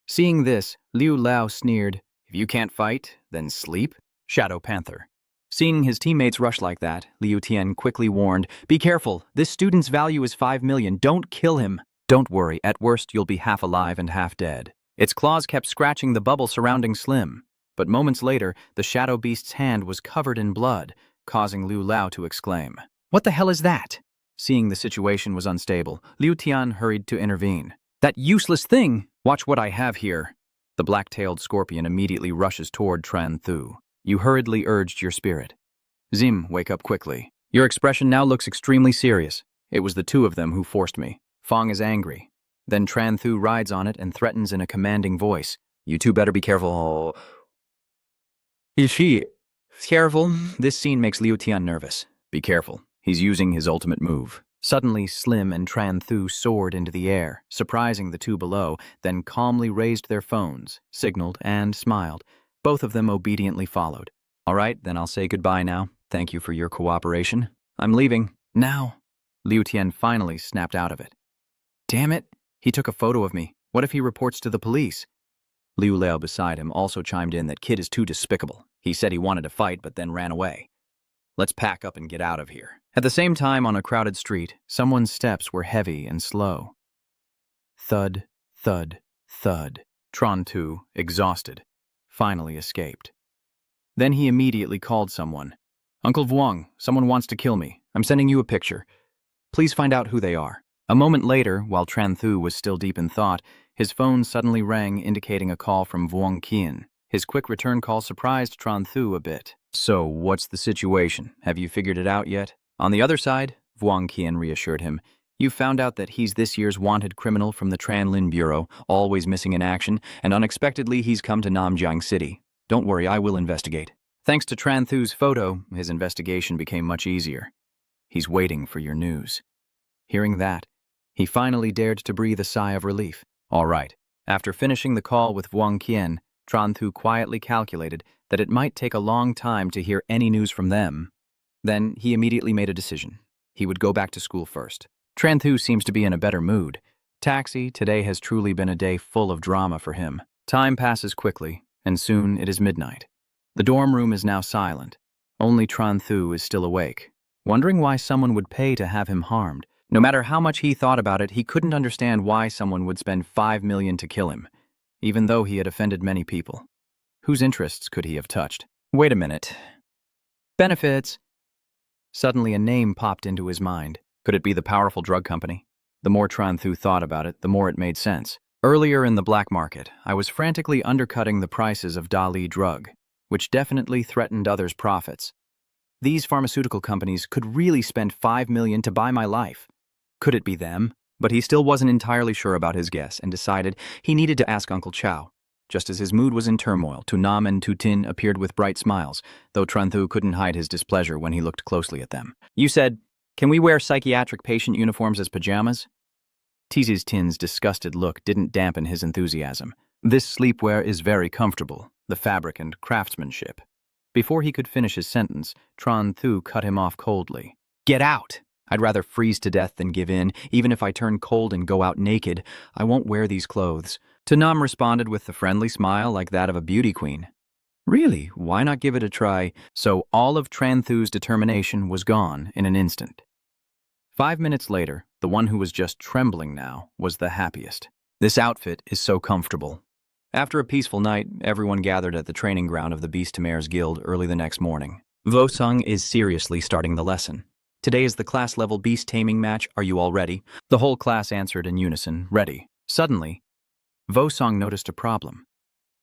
Seeing this, Liu Liao sneered, if you can't fight, then sleep? Shadow Panther. Seeing his teammates rush like that, Liu Tian quickly warned, be careful, this student's value is 5 million, don't kill him. Don't worry, at worst you'll be half alive and half dead. Its claws kept scratching the bubble surrounding Slim, but moments later, the shadow beast's hand was covered in blood, causing Liu Liao to exclaim, what the hell is that? Seeing the situation was unstable, Liu Tian hurried to intervene. That useless thing! Watch what I have here. The black-tailed scorpion immediately rushes toward Tran Thu. You hurriedly urged your spirit. Zim, wake up quickly. Your expression now looks extremely serious. It was the two of them who forced me. Fong is angry. Then Tran Thu rides on it and threatens in a commanding voice. You two better be careful. Is she careful? This scene makes Liu Tian nervous. Be careful. He's using his ultimate move. Suddenly, Slim and Tran Thu soared into the air, surprising the two below, then calmly raised their phones, signaled, and smiled. Both of them obediently followed. All right, then I'll say goodbye now. Thank you for your cooperation. I'm leaving. Now. Liu Tian finally snapped out of it. Damn it. He took a photo of me. What if he reports to the police? Liu Liao beside him also chimed in that kid is too despicable. He said he wanted to fight, but then ran away. Let's pack up and get out of here. At the same time, on a crowded street, someone's steps were heavy and slow. Thud, thud, thud. Tran Thu, exhausted, finally escaped. Then he immediately called someone. Uncle Vuong, someone wants to kill me. I'm sending you a picture. Please find out who they are. A moment later, while Tran Thu was still deep in thought, his phone suddenly rang, indicating a call from Vuong Qian. His quick return call surprised Tran Thu a bit. So, what's the situation? Have you figured it out yet? On the other side, Vuong Qian reassured him, you've found out that he's this year's wanted criminal from the Tranlin Bureau, always missing in action, and unexpectedly he's come to Namjiang City. Don't worry, I will investigate. Thanks to Tran Thu's photo, his investigation became much easier. He's waiting for your news. Hearing that, he finally dared to breathe a sigh of relief. All right. After finishing the call with Vuong Qian, Tran Thu quietly calculated that it might take a long time to hear any news from them. Then he immediately made a decision. He would go back to school first. Tran Thu seems to be in a better mood. Taxi, today has truly been a day full of drama for him. Time passes quickly, and soon it is midnight. The dorm room is now silent. Only Tran Thu is still awake, wondering why someone would pay to have him harmed. No matter how much he thought about it, he couldn't understand why someone would spend 5 million to kill him, even though he had offended many people. Whose interests could he have touched? Wait a minute. Benefits. Suddenly a name popped into his mind. Could it be the powerful drug company? The more Tran Thu thought about it, the more it made sense. Earlier in the black market, I was frantically undercutting the prices of Dali drug, which definitely threatened others' profits. These pharmaceutical companies could really spend 5 million to buy my life. Could it be them? But he still wasn't entirely sure about his guess and decided he needed to ask Uncle Chow. Just as his mood was in turmoil, Tu Nam and Tu Tin appeared with bright smiles, though Tran Thu couldn't hide his displeasure when he looked closely at them. You said, can we wear psychiatric patient uniforms as pajamas? Tizi's Tin's disgusted look didn't dampen his enthusiasm. This sleepwear is very comfortable, the fabric and craftsmanship. Before he could finish his sentence, Tran Thu cut him off coldly. Get out! I'd rather freeze to death than give in. Even if I turn cold and go out naked, I won't wear these clothes. Tanam responded with a friendly smile like that of a beauty queen. Really, why not give it a try? So all of Tran Thu's determination was gone in an instant. 5 minutes later, the one who was just trembling now was the happiest. This outfit is so comfortable. After a peaceful night, everyone gathered at the training ground of the Beast Tamer's Guild early the next morning. Vosung is seriously starting the lesson. Today is the class-level beast taming match. Are you all ready? The whole class answered in unison, ready. Suddenly, Vosung noticed a problem.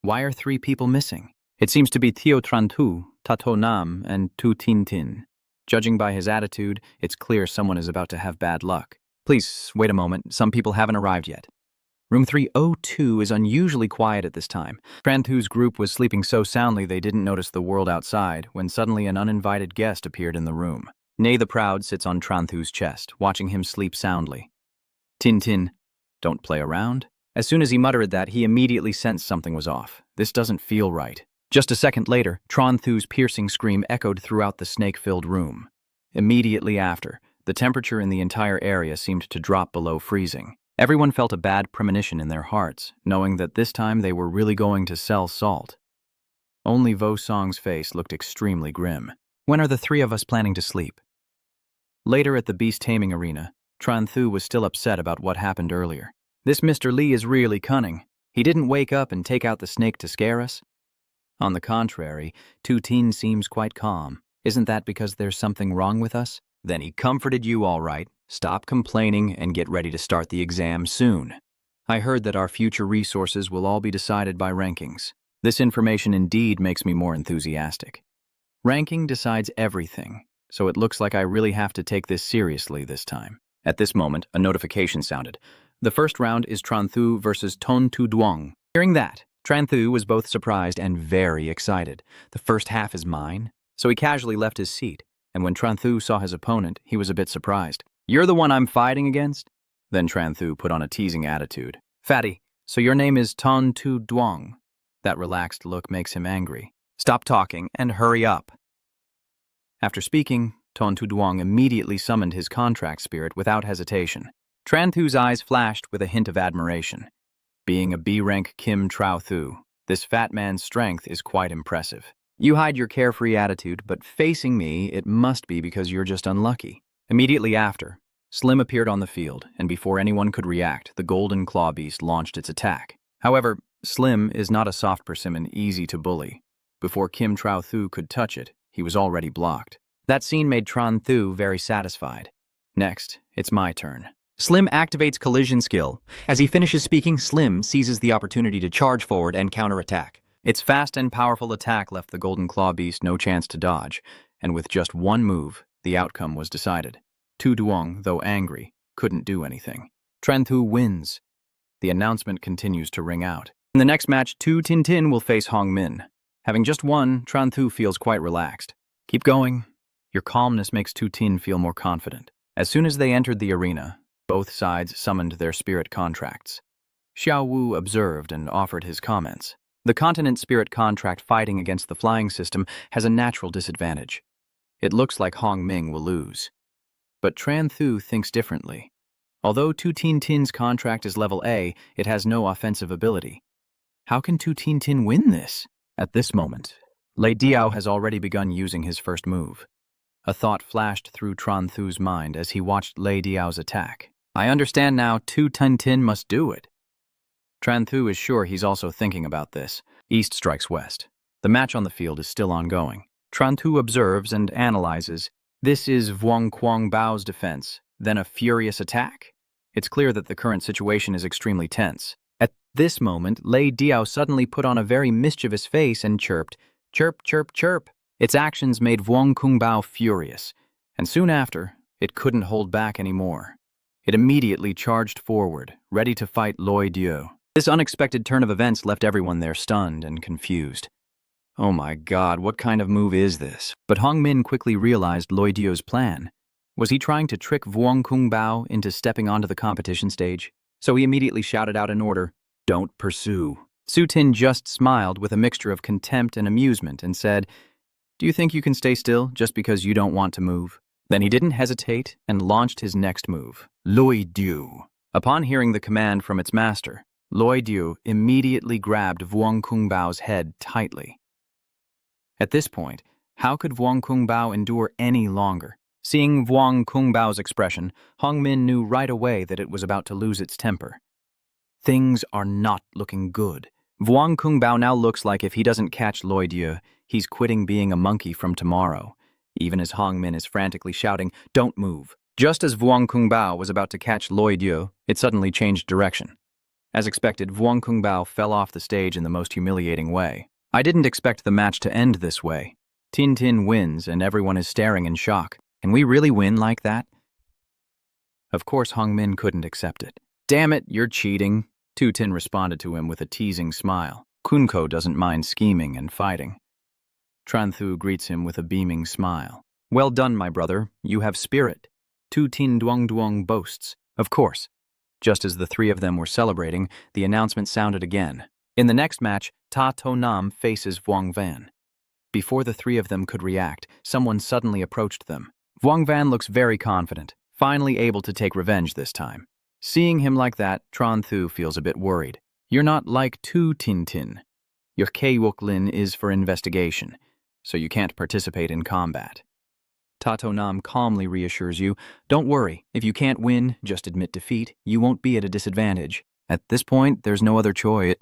Why are 3 people missing? It seems to be Tio Trantu, Tato Nam, and Tu Tin Tin. Judging by his attitude, it's clear someone is about to have bad luck. Please, wait a moment. Some people haven't arrived yet. Room 302 is unusually quiet at this time. Trantu's group was sleeping so soundly they didn't notice the world outside when suddenly an uninvited guest appeared in the room. Nay the Proud sits on Trantu's chest, watching him sleep soundly. Tin Tin, don't play around. As soon as he muttered that, he immediately sensed something was off. This doesn't feel right. Just a second later, Trantu's piercing scream echoed throughout the snake-filled room. Immediately after, the temperature in the entire area seemed to drop below freezing. Everyone felt a bad premonition in their hearts, knowing that this time they were really going to sell salt. Only Vosong's face looked extremely grim. When are the 3 of us planning to sleep? Later at the beast taming arena, Trantu was still upset about what happened earlier. This Mr. Lee is really cunning. He didn't wake up and take out the snake to scare us. On the contrary, Tu Tin seems quite calm. Isn't that because there's something wrong with us? Then he comforted you all right. Stop complaining and get ready to start the exam soon. I heard that our future resources will all be decided by rankings. This information indeed makes me more enthusiastic. Ranking decides everything, so it looks like I really have to take this seriously this time. At this moment, a notification sounded. The first round is Trantu versus Ton Tu Duong. Hearing that, Trantu was both surprised and very excited. The first half is mine. So he casually left his seat, and when Trantu saw his opponent, he was a bit surprised. You're the one I'm fighting against? Then Trantu put on a teasing attitude. Fatty, so your name is Ton Tu Duong. That relaxed look makes him angry. Stop talking and hurry up. After speaking, Ton Tu Duong immediately summoned his contract spirit without hesitation. Trantu's eyes flashed with a hint of admiration. Being a B-rank Kim Trao Thu, this fat man's strength is quite impressive. You hide your carefree attitude, but facing me, it must be because you're just unlucky. Immediately after, Slim appeared on the field, and before anyone could react, the golden claw beast launched its attack. However, Slim is not a soft persimmon easy to bully. Before Kim Trao Thu could touch it, he was already blocked. That scene made Tran Thu very satisfied. Next, it's my turn. Slim activates collision skill. As he finishes speaking, Slim seizes the opportunity to charge forward and counterattack. Its fast and powerful attack left the golden claw beast no chance to dodge, and with just one move, the outcome was decided. Tu Duong, though angry, couldn't do anything. Tran Thu wins. The announcement continues to ring out. In the next match, Tu Tin Tin will face Hong Min. Having just won, Tran Thu feels quite relaxed. Keep going. Your calmness makes Tu Tin feel more confident. As soon as they entered the arena, both sides summoned their spirit contracts. Xiao Wu observed and offered his comments. The continent spirit contract fighting against the flying system has a natural disadvantage. It looks like Hong Ming will lose. But Tran Thu thinks differently. Although Tu Tin Tin's contract is level A, it has no offensive ability. How can Tu Tin Tin win this? At this moment, Lei Diao has already begun using his first move. A thought flashed through Tran Thu's mind as he watched Lei Diao's attack. I understand now, Tu Tin Tin must do it. Tran Thu is sure he's also thinking about this. East strikes west. The match on the field is still ongoing. Tran Thu observes and analyzes. This is Vuong Quang Bao's defense, then a furious attack? It's clear that the current situation is extremely tense. At this moment, Lei Diao suddenly put on a very mischievous face and chirped, "Chirp, chirp, chirp." Its actions made Vuong Quang Bao furious, and soon after, it couldn't hold back anymore. It immediately charged forward, ready to fight Loi Diao. This unexpected turn of events left everyone there stunned and confused. Oh my God, what kind of move is this? But Hong Min quickly realized Loi Diao's plan. Was he trying to trick Vuong Quang Bao into stepping onto the competition stage? So he immediately shouted out an order, "Don't pursue." Su Tin just smiled with a mixture of contempt and amusement and said, "Do you think you can stay still just because you don't want to move?" Then he didn't hesitate and launched his next move, Loi Diao. Upon hearing the command from its master, Loi Diao immediately grabbed Vuong Quang Bao's head tightly. At this point, how could Vuong Quang Bao endure any longer? Seeing Vuong Quang Bao's expression, Hong Min knew right away that it was about to lose its temper. Things are not looking good. Vuong Kungbao now looks like if he doesn't catch Loi Dieu, he's quitting being a monkey from tomorrow. Even as Hong Min is frantically shouting, "Don't move." Just as Vuong Kungbao was about to catch Loi Dieu, it suddenly changed direction. As expected, Vuong Kungbao fell off the stage in the most humiliating way. I didn't expect the match to end this way. Tin Tin wins and everyone is staring in shock. Can we really win like that? Of course, Hong Min couldn't accept it. "Damn it, you're cheating." Tu Tin responded to him with a teasing smile. Kunko doesn't mind scheming and fighting. Tran Thu greets him with a beaming smile. "Well done, my brother. You have spirit." Tu Tin Duong Duong boasts. Of course. Just as the three of them were celebrating, the announcement sounded again. In the next match, Ta To Nam faces Vuong Van. Before the three of them could react, someone suddenly approached them. Vuong Van looks very confident, finally able to take revenge this time. Seeing him like that, Tran Thu feels a bit worried. "You're not like Tu Tin Tin. Your Kei Wok Lin is for investigation, so you can't participate in combat." Ta To Nam calmly reassures you, "Don't worry, if you can't win, just admit defeat. You won't be at a disadvantage. At this point, there's no other choice."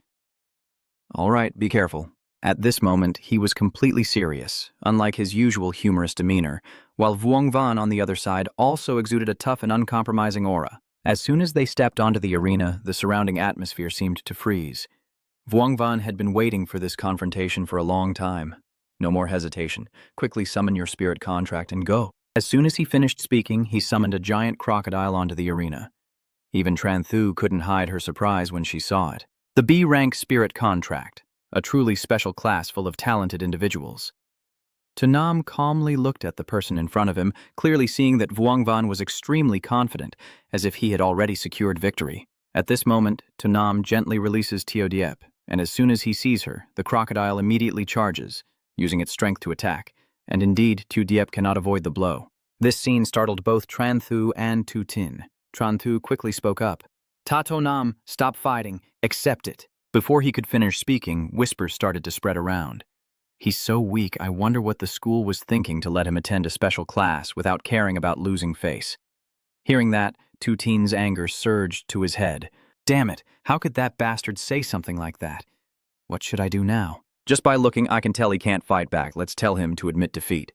All right, be careful. At this moment, he was completely serious, unlike his usual humorous demeanor, while Vuong Van on the other side also exuded a tough and uncompromising aura. As soon as they stepped onto the arena, the surrounding atmosphere seemed to freeze. Vuong Van had been waiting for this confrontation for a long time. No more hesitation. Quickly summon your spirit contract and go. As soon as he finished speaking, he summoned a giant crocodile onto the arena. Even Tran Thu couldn't hide her surprise when she saw it. The B-rank spirit contract, a truly special class full of talented individuals. Nam calmly looked at the person in front of him, clearly seeing that Vuong Van was extremely confident, as if he had already secured victory. At this moment, Nam gently releases Tio Diep, and as soon as he sees her, the crocodile immediately charges, using its strength to attack, and indeed, Tio Diep cannot avoid the blow. This scene startled both Tran Thu and Tu Tin. Tran Thu quickly spoke up. "Ta To Nam, stop fighting, accept it." Before he could finish speaking, whispers started to spread around. "He's so weak, I wonder what the school was thinking to let him attend a special class without caring about losing face." Hearing that, Tu Tin's anger surged to his head. "Damn it, how could that bastard say something like that? What should I do now? Just by looking, I can tell he can't fight back. Let's tell him to admit defeat."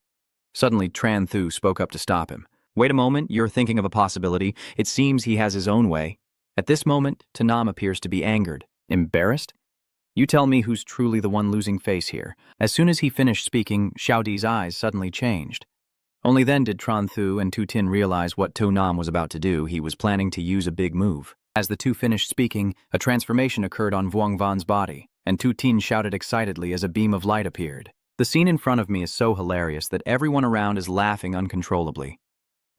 Suddenly, Tran Thu spoke up to stop him. "Wait a moment, you're thinking of a possibility. It seems he has his own way." At this moment, Nam appears to be angered. Embarrassed? "You tell me who's truly the one losing face here." As soon as he finished speaking, Xiaodi's eyes suddenly changed. Only then did Tran Thu and Tu Tin realize what To Nam was about to do. He was planning to use a big move. As the two finished speaking, a transformation occurred on Vuong Van's body, and Tu Tin shouted excitedly as a beam of light appeared. The scene in front of me is so hilarious that everyone around is laughing uncontrollably.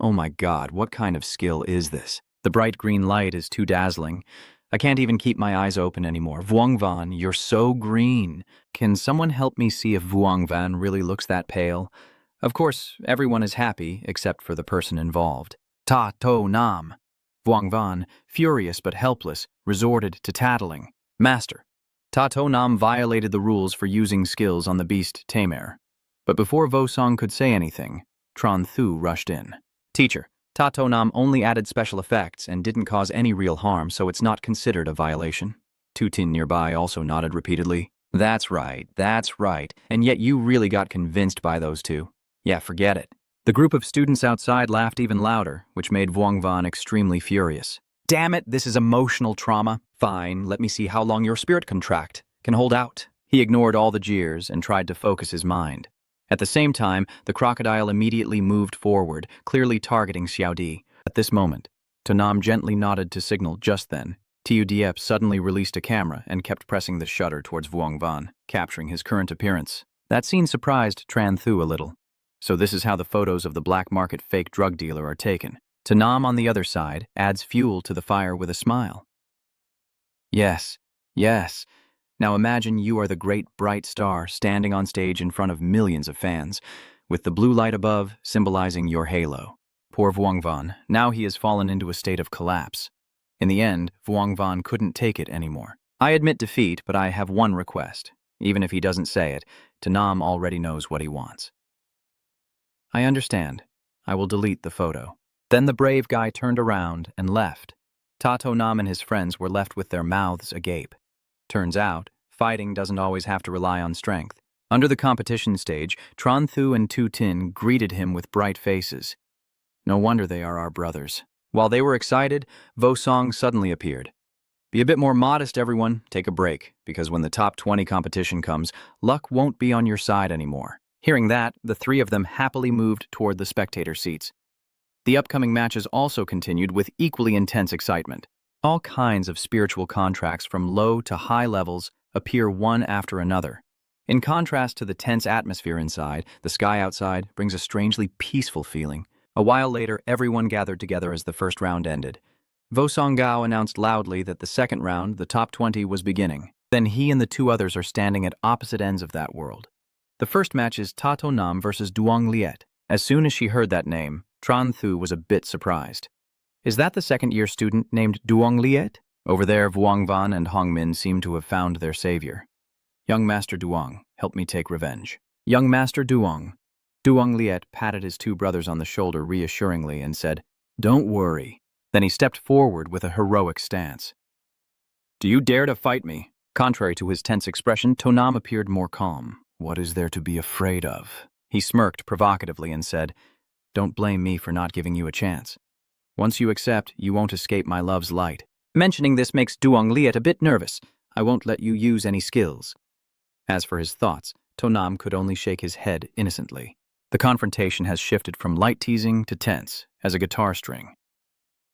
Oh my god, what kind of skill is this? The bright green light is too dazzling. I can't even keep my eyes open anymore. Vuong Van, you're so green. Can someone help me see if Vuong Van really looks that pale? Of course, everyone is happy except for the person involved. Ta To Nam. Vuong Van, furious but helpless, resorted to tattling. "Master, Ta To Nam violated the rules for using skills on the beast Tamer." But before Vo Song could say anything, Tran Thu rushed in. "Teacher, Ta To Nam only added special effects and didn't cause any real harm, so it's not considered a violation." Tu Tin nearby also nodded repeatedly. That's right, and yet you really got convinced by those two. Yeah, forget it." The group of students outside laughed even louder, which made Vuong Van extremely furious. "Damn it, this is emotional trauma. Fine, let me see how long your spirit contract can hold out." He ignored all the jeers and tried to focus his mind. At the same time, the crocodile immediately moved forward, clearly targeting Xiaodi. At this moment, Nam gently nodded to signal just then. Tiu Diep suddenly released a camera and kept pressing the shutter towards Vuong Van, capturing his current appearance. That scene surprised Tran Thu a little. So this is how the photos of the black market fake drug dealer are taken. Nam, on the other side, adds fuel to the fire with a smile. Yes. Now imagine you are the great bright star standing on stage in front of millions of fans, with the blue light above symbolizing your halo. Poor Vuong Van, now he has fallen into a state of collapse. In the end, Vuong Van couldn't take it anymore. "I admit defeat, but I have one request. Even if he doesn't say it, Nam already knows what he wants." "I understand. I will delete the photo." Then the brave guy turned around and left. Ta To Nam and his friends were left with their mouths agape. Turns out, fighting doesn't always have to rely on strength. Under the competition stage, Tran Thu and Tu Tin greeted him with bright faces. No wonder they are our brothers. While they were excited, Vo Song suddenly appeared. Be a bit more modest, everyone. Take a break, because when the top 20 competition comes, luck won't be on your side anymore. Hearing that, the three of them happily moved toward the spectator seats. The upcoming matches also continued with equally intense excitement. All kinds of spiritual contracts from low to high levels appear one after another. In contrast to the tense atmosphere inside, the sky outside brings a strangely peaceful feeling. A while later, everyone gathered together as the first round ended. Vo Song Gao announced loudly that the second round, the top 20, was beginning. Then he and the two others are standing at opposite ends of that world. The first match is Ta To Nam versus Duong Liet. As soon as she heard that name, Tran Thu was a bit surprised. Is that the second-year student named Duong Liet? Over there, Vuong Van and Hong Min seem to have found their savior. Young Master Duong, help me take revenge. Young Master Duong. Duong Liet patted his two brothers on the shoulder reassuringly and said, "Don't worry." Then he stepped forward with a heroic stance. "Do you dare to fight me?" Contrary to his tense expression, To Nam appeared more calm. "What is there to be afraid of?" He smirked provocatively and said, "Don't blame me for not giving you a chance. Once you accept, you won't escape my love's light." Mentioning this makes Duong Liet a bit nervous. "I won't let you use any skills." As for his thoughts, To Nam could only shake his head innocently. The confrontation has shifted from light teasing to tense, as a guitar string.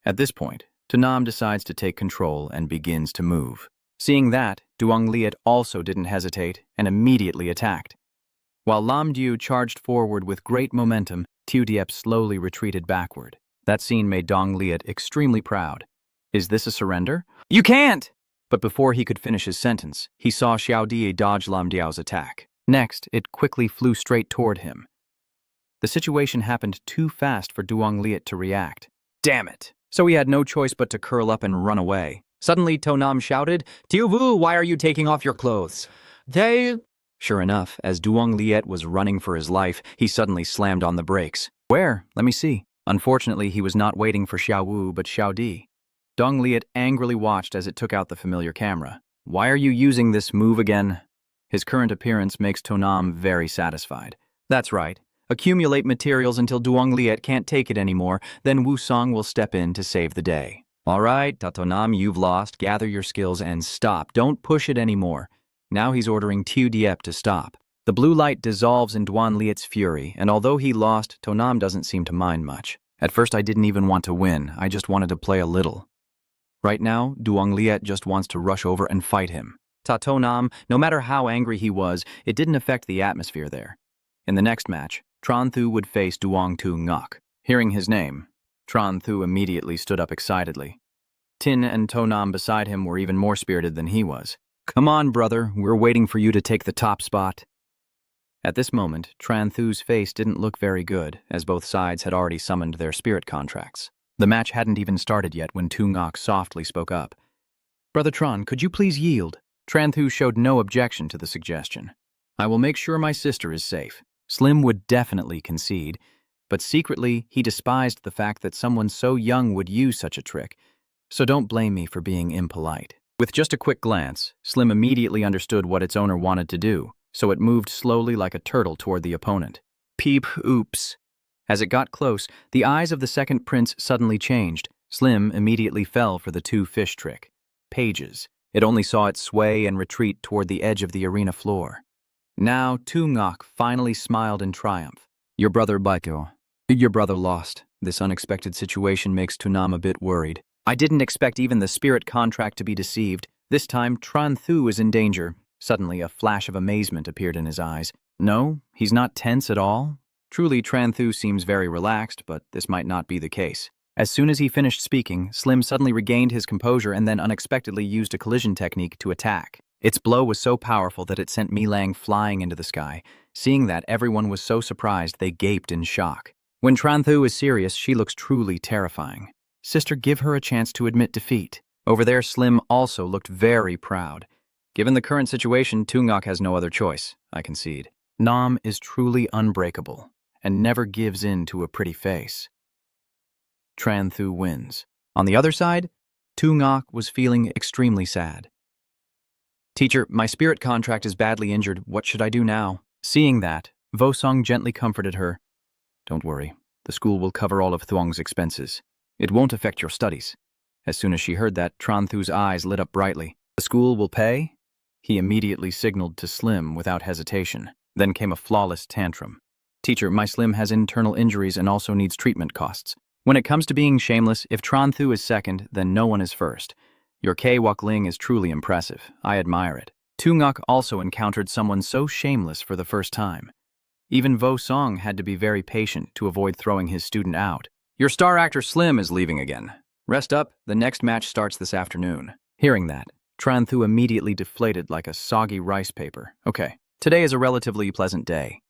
At this point, To Nam decides to take control and begins to move. Seeing that, Duong Liet also didn't hesitate and immediately attacked. While Lam Diu charged forward with great momentum, Tiu Diep slowly retreated backward. That scene made Dong Liet extremely proud. Is this a surrender? "You can't!" But before he could finish his sentence, he saw Xiao Di dodge Lam Diao's attack. Next, it quickly flew straight toward him. The situation happened too fast for Duong Liet to react. Damn it! So he had no choice but to curl up and run away. Suddenly, To Nam shouted, "Tiu Vu, why are you taking off your clothes?" "They..." Sure enough, as Duong Liet was running for his life, he suddenly slammed on the brakes. "Where? Let me see." Unfortunately, he was not waiting for Xiao Wu, but Xiao Di. Dong Liet angrily watched as it took out the familiar camera. "Why are you using this move again?" His current appearance makes To Nam very satisfied. That's right. Accumulate materials until Duong Liet can't take it anymore, then Wu Song will step in to save the day. "All right, Ta To Nam, you've lost. Gather your skills and stop. Don't push it anymore." Now he's ordering Tiu Diep to stop. The blue light dissolves in Duong Liet's fury, and although he lost, To Nam doesn't seem to mind much. "At first I didn't even want to win, I just wanted to play a little." Right now, Duong Liet just wants to rush over and fight him. Ta To Nam, no matter how angry he was, it didn't affect the atmosphere there. In the next match, Tran Thu would face Duong Tu Ngok. Hearing his name, Tran Thu immediately stood up excitedly. Tin and To Nam beside him were even more spirited than he was. "Come on, brother, we're waiting for you to take the top spot." At this moment, Tran Thu's face didn't look very good, as both sides had already summoned their spirit contracts. The match hadn't even started yet when Tu Ngok softly spoke up. "Brother Tran, could you please yield?" Tran Thu showed no objection to the suggestion. "I will make sure my sister is safe." Slim would definitely concede, but secretly he despised the fact that someone so young would use such a trick, so don't blame me for being impolite. With just a quick glance, Slim immediately understood what its owner wanted to do, so it moved slowly like a turtle toward the opponent. Peep, oops. As it got close, the eyes of the second prince suddenly changed. Slim immediately fell for the two-fish trick. Pages. It only saw it sway and retreat toward the edge of the arena floor. Now, Tu Ngok finally smiled in triumph. "Your brother Baiko. Your brother lost." This unexpected situation makes Tu Nam a bit worried. "I didn't expect even the spirit contract to be deceived. This time, Tran Thu is in danger." Suddenly, a flash of amazement appeared in his eyes. No, he's not tense at all. Truly, Tran Thu seems very relaxed, but this might not be the case. As soon as he finished speaking, Slim suddenly regained his composure and then unexpectedly used a collision technique to attack. Its blow was so powerful that it sent Mi Lang flying into the sky. Seeing that, everyone was so surprised they gaped in shock. When Tran Thu is serious, she looks truly terrifying. Sister, give her a chance to admit defeat. Over there, Slim also looked very proud. Given the current situation, Tu Ngok has no other choice, I concede. Nam is truly unbreakable and never gives in to a pretty face. Tran Thu wins. On the other side, Tu Ngok was feeling extremely sad. Teacher, my spirit contract is badly injured. What should I do now? Seeing that, Vosong gently comforted her. Don't worry. The school will cover all of Thuong's expenses. It won't affect your studies. As soon as she heard that, Tranthu's eyes lit up brightly. The school will pay? He immediately signaled to Slim without hesitation. Then came a flawless tantrum. Teacher, my Slim has internal injuries and also needs treatment costs. When it comes to being shameless, if Tranthu is second, then no one is first. Your K-Wak Ling is truly impressive. I admire it. Tunguk also encountered someone so shameless for the first time. Even Vosong had to be very patient to avoid throwing his student out. Your star actor Slim is leaving again. Rest up, the next match starts this afternoon. Hearing that, Tranthu immediately deflated like a soggy rice paper. Okay, today is a relatively pleasant day.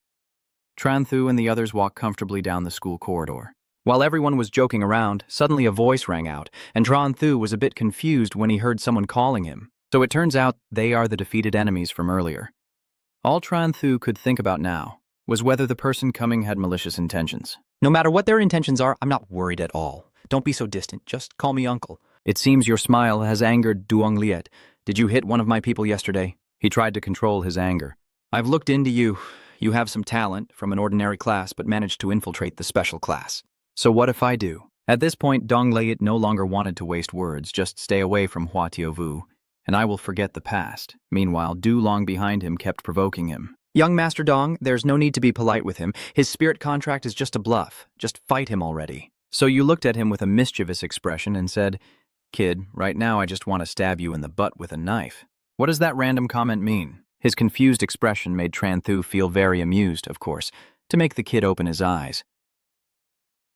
Tranthu and the others walked comfortably down the school corridor. While everyone was joking around, suddenly a voice rang out, and Tranthu was a bit confused when he heard someone calling him. So it turns out they are the defeated enemies from earlier. All Tranthu could think about now was whether the person coming had malicious intentions. No matter what their intentions are, I'm not worried at all. Don't be so distant. Just call me uncle. It seems your smile has angered Duong Liet. Did you hit one of my people yesterday? He tried to control his anger. I've looked into you. You have some talent from an ordinary class, but managed to infiltrate the special class. So what if I do? At this point, Dong Liet no longer wanted to waste words. Just stay away from Hua Tiovu, and I will forget the past. Meanwhile, Du Long behind him kept provoking him. Young Master Dong, there's no need to be polite with him. His spirit contract is just a bluff. Just fight him already. So you looked at him with a mischievous expression and said, Kid, right now I just want to stab you in the butt with a knife. What does that random comment mean? His confused expression made Tranthu feel very amused, of course, to make the kid open his eyes.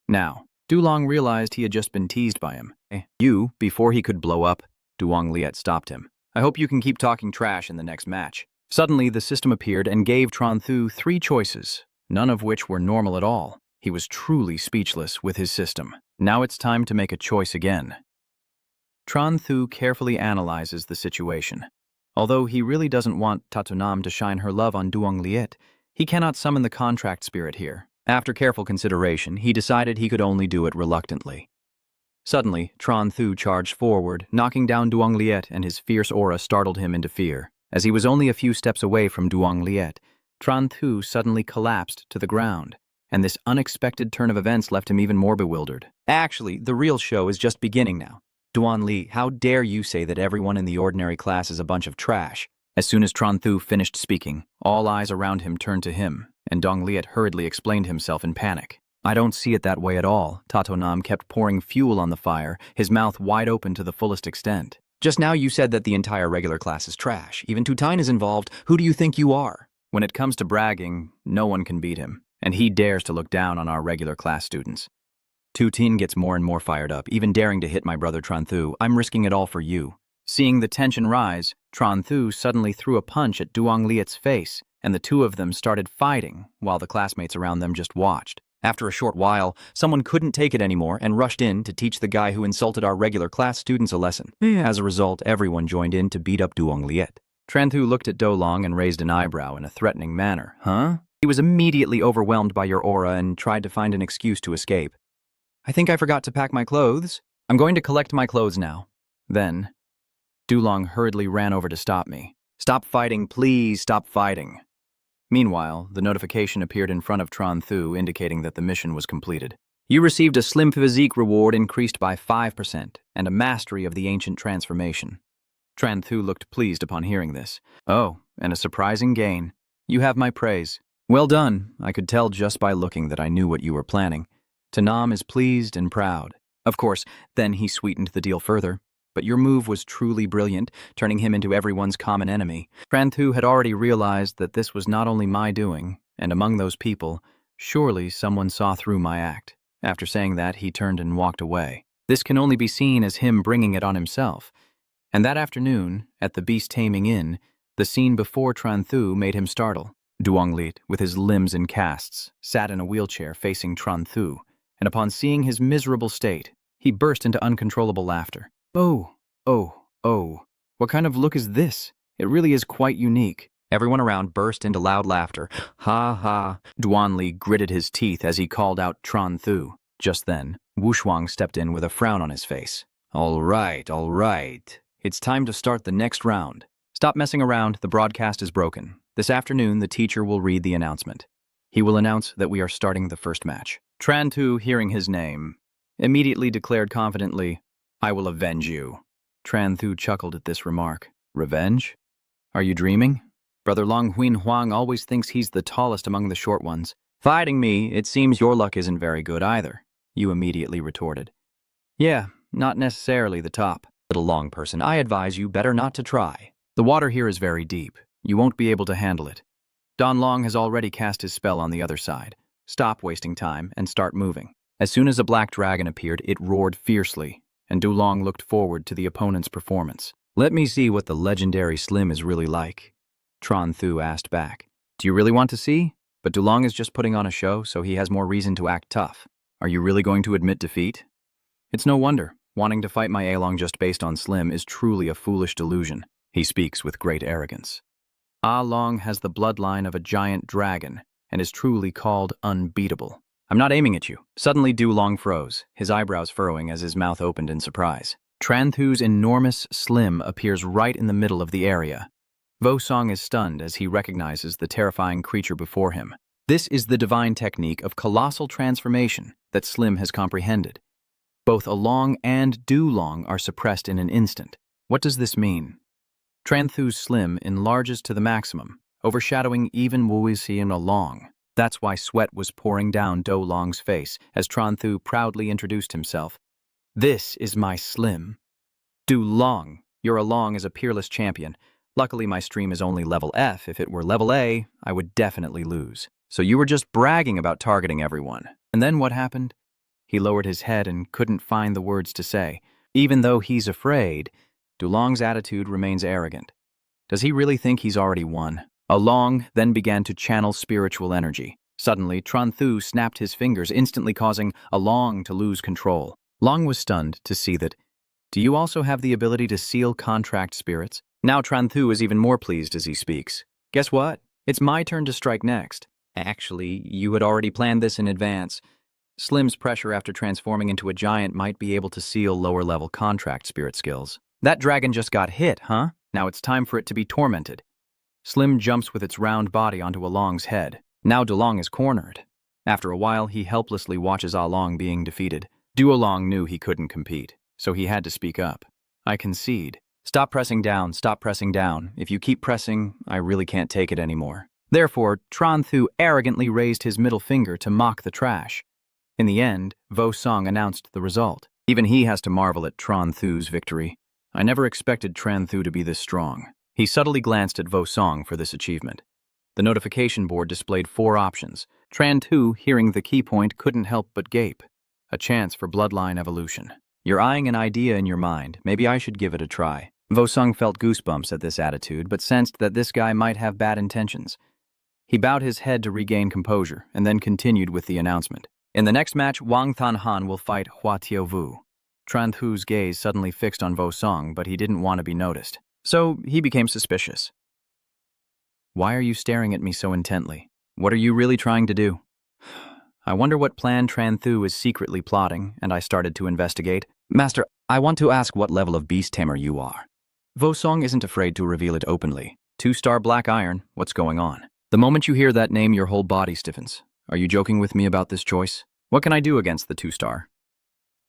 Now, Dulong realized he had just been teased by him. You, before he could blow up, Duong Liet stopped him. I hope you can keep talking trash in the next match. Suddenly, the system appeared and gave Tranthu 3 choices, none of which were normal at all. He was truly speechless with his system. Now it's time to make a choice again. Tranthu carefully analyzes the situation. Although he really doesn't want Tatunam to shine her love on Duong Liet, he cannot summon the contract spirit here. After careful consideration, he decided he could only do it reluctantly. Suddenly, Tranthu charged forward, knocking down Duong Liet, and his fierce aura startled him into fear. As he was only a few steps away from Duong Liet, Tranthu suddenly collapsed to the ground, and this unexpected turn of events left him even more bewildered. Actually, the real show is just beginning now. Duan Li, how dare you say that everyone in the ordinary class is a bunch of trash? As soon as Tranthu finished speaking, all eyes around him turned to him, and Dong Liet hurriedly explained himself in panic. I don't see it that way at all. Tatonam kept pouring fuel on the fire, his mouth wide open to the fullest extent. Just now you said that the entire regular class is trash. Even Tutine is involved. Who do you think you are? When it comes to bragging, no one can beat him, and he dares to look down on our regular class students. Tutine gets more and more fired up, even daring to hit my brother Tranthu. I'm risking it all for you. Seeing the tension rise, Tranthu suddenly threw a punch at Duong Liet's face, and the two of them started fighting, while the classmates around them just watched. After a short while, someone couldn't take it anymore and rushed in to teach the guy who insulted our regular class students a lesson. As a result, everyone joined in to beat up Duong Liet. Tranthu looked at Do Long and raised an eyebrow in a threatening manner. Huh? He was immediately overwhelmed by your aura and tried to find an excuse to escape. I think I forgot to pack my clothes. I'm going to collect my clothes now. Then, Dulong hurriedly ran over to stop me. Stop fighting, please stop fighting. Meanwhile, the notification appeared in front of Tranthu indicating that the mission was completed. You received a slim physique reward increased by 5% and a mastery of the ancient transformation. Tranthu looked pleased upon hearing this. Oh, and a surprising gain. You have my praise. Well done. I could tell just by looking that I knew what you were planning. Tanam is pleased and proud. Of course, then he sweetened the deal further. But your move was truly brilliant, turning him into everyone's common enemy. Tranthu had already realized that this was not only my doing, and among those people, surely someone saw through my act. After saying that, he turned and walked away. This can only be seen as him bringing it on himself. And that afternoon, at the Beast Taming Inn, the scene before Tranthu made him startle. Duong Liet, with his limbs in casts, sat in a wheelchair facing Tranthu, and upon seeing his miserable state, he burst into uncontrollable laughter. Oh, what kind of look is this? It really is quite unique. Everyone around burst into loud laughter. Ha ha. Duan Li gritted his teeth as he called out Tranthu. Just then, Wu Shuang stepped in with a frown on his face. All right. It's time to start the next round. Stop messing around, the broadcast is broken. This afternoon, the teacher will read the announcement. He will announce that we are starting the first match. Tran-Tu, hearing his name, immediately declared confidently, I will avenge you. Tran-Tu chuckled at this remark. Revenge? Are you dreaming? Brother Long Huin Huang always thinks he's the tallest among the short ones. Fighting me, it seems your luck isn't very good either, you immediately retorted. Yeah, not necessarily the top. Little long person, I advise you better not to try. The water here is very deep. You won't be able to handle it. Don Long has already cast his spell on the other side. Stop wasting time and start moving. As soon as a black dragon appeared, it roared fiercely, and Du Long looked forward to the opponent's performance. Let me see what the legendary Slim is really like. Tran-Tu asked back. Do you really want to see? But Du Long is just putting on a show, so he has more reason to act tough. Are you really going to admit defeat? It's no wonder. Wanting to fight my A-Long just based on Slim is truly a foolish delusion. He speaks with great arrogance. A-Long has the bloodline of a giant dragon and is truly called unbeatable. I'm not aiming at you. Suddenly Du Long froze, his eyebrows furrowing as his mouth opened in surprise. Tran-Thu's enormous Slim appears right in the middle of the area. Vo Song is stunned as he recognizes the terrifying creature before him. This is the divine technique of colossal transformation that Slim has comprehended. Both A-Long and Du Long are suppressed in an instant. What does this mean? Tran-Thu's Slim enlarges to the maximum, overshadowing even Wu-Zi and A-Long. That's why sweat was pouring down Do Long's face as Tran-Thu proudly introduced himself. This is my Slim. Du Long, your A-Long is a peerless champion. Luckily, my stream is only level F. If it were level A, I would definitely lose. So you were just bragging about targeting everyone. And then what happened? He lowered his head and couldn't find the words to say. Even though he's afraid, Du Long's attitude remains arrogant. Does he really think he's already won? A-Long then began to channel spiritual energy. Suddenly, Tran-Thu snapped his fingers, instantly causing A-Long to lose control. Long was stunned to see that. Do you also have the ability to seal contract spirits? Now Tran-Thu is even more pleased as he speaks. Guess what? It's my turn to strike next. Actually, you had already planned this in advance. Slim's pressure after transforming into a giant might be able to seal lower-level contract spirit skills. That dragon just got hit, huh? Now it's time for it to be tormented. Slim jumps with its round body onto A-Long's head. Now Du Long is cornered. After a while, he helplessly watches A-Long being defeated. Du Long knew he couldn't compete, so he had to speak up. I concede. Stop pressing down, stop pressing down. If you keep pressing, I really can't take it anymore. Therefore, Tran-Thu arrogantly raised his middle finger to mock the trash. In the end, Vo Song announced the result. Even he has to marvel at Tran-Thu's victory. I never expected Tran-Thu to be this strong. He subtly glanced at Vo Song for this achievement. The notification board displayed 4 options. Tran-Thu, hearing the key point, couldn't help but gape. A chance for bloodline evolution. You're eyeing an idea in your mind. Maybe I should give it a try. Vo Sung felt goosebumps at this attitude, but sensed that this guy might have bad intentions. He bowed his head to regain composure, and then continued with the announcement. In the next match, Wang Thanhan will fight Hua Tiaovu. Tran-Thu's gaze suddenly fixed on Vo Sung, but he didn't want to be noticed. So he became suspicious. Why are you staring at me so intently? What are you really trying to do? I wonder what plan Tran-Thu is secretly plotting, and I started to investigate. Master, I want to ask what level of beast tamer you are. Vo Song isn't afraid to reveal it openly. 2-star black iron, what's going on? The moment you hear that name, your whole body stiffens. Are you joking with me about this choice? What can I do against the 2-star?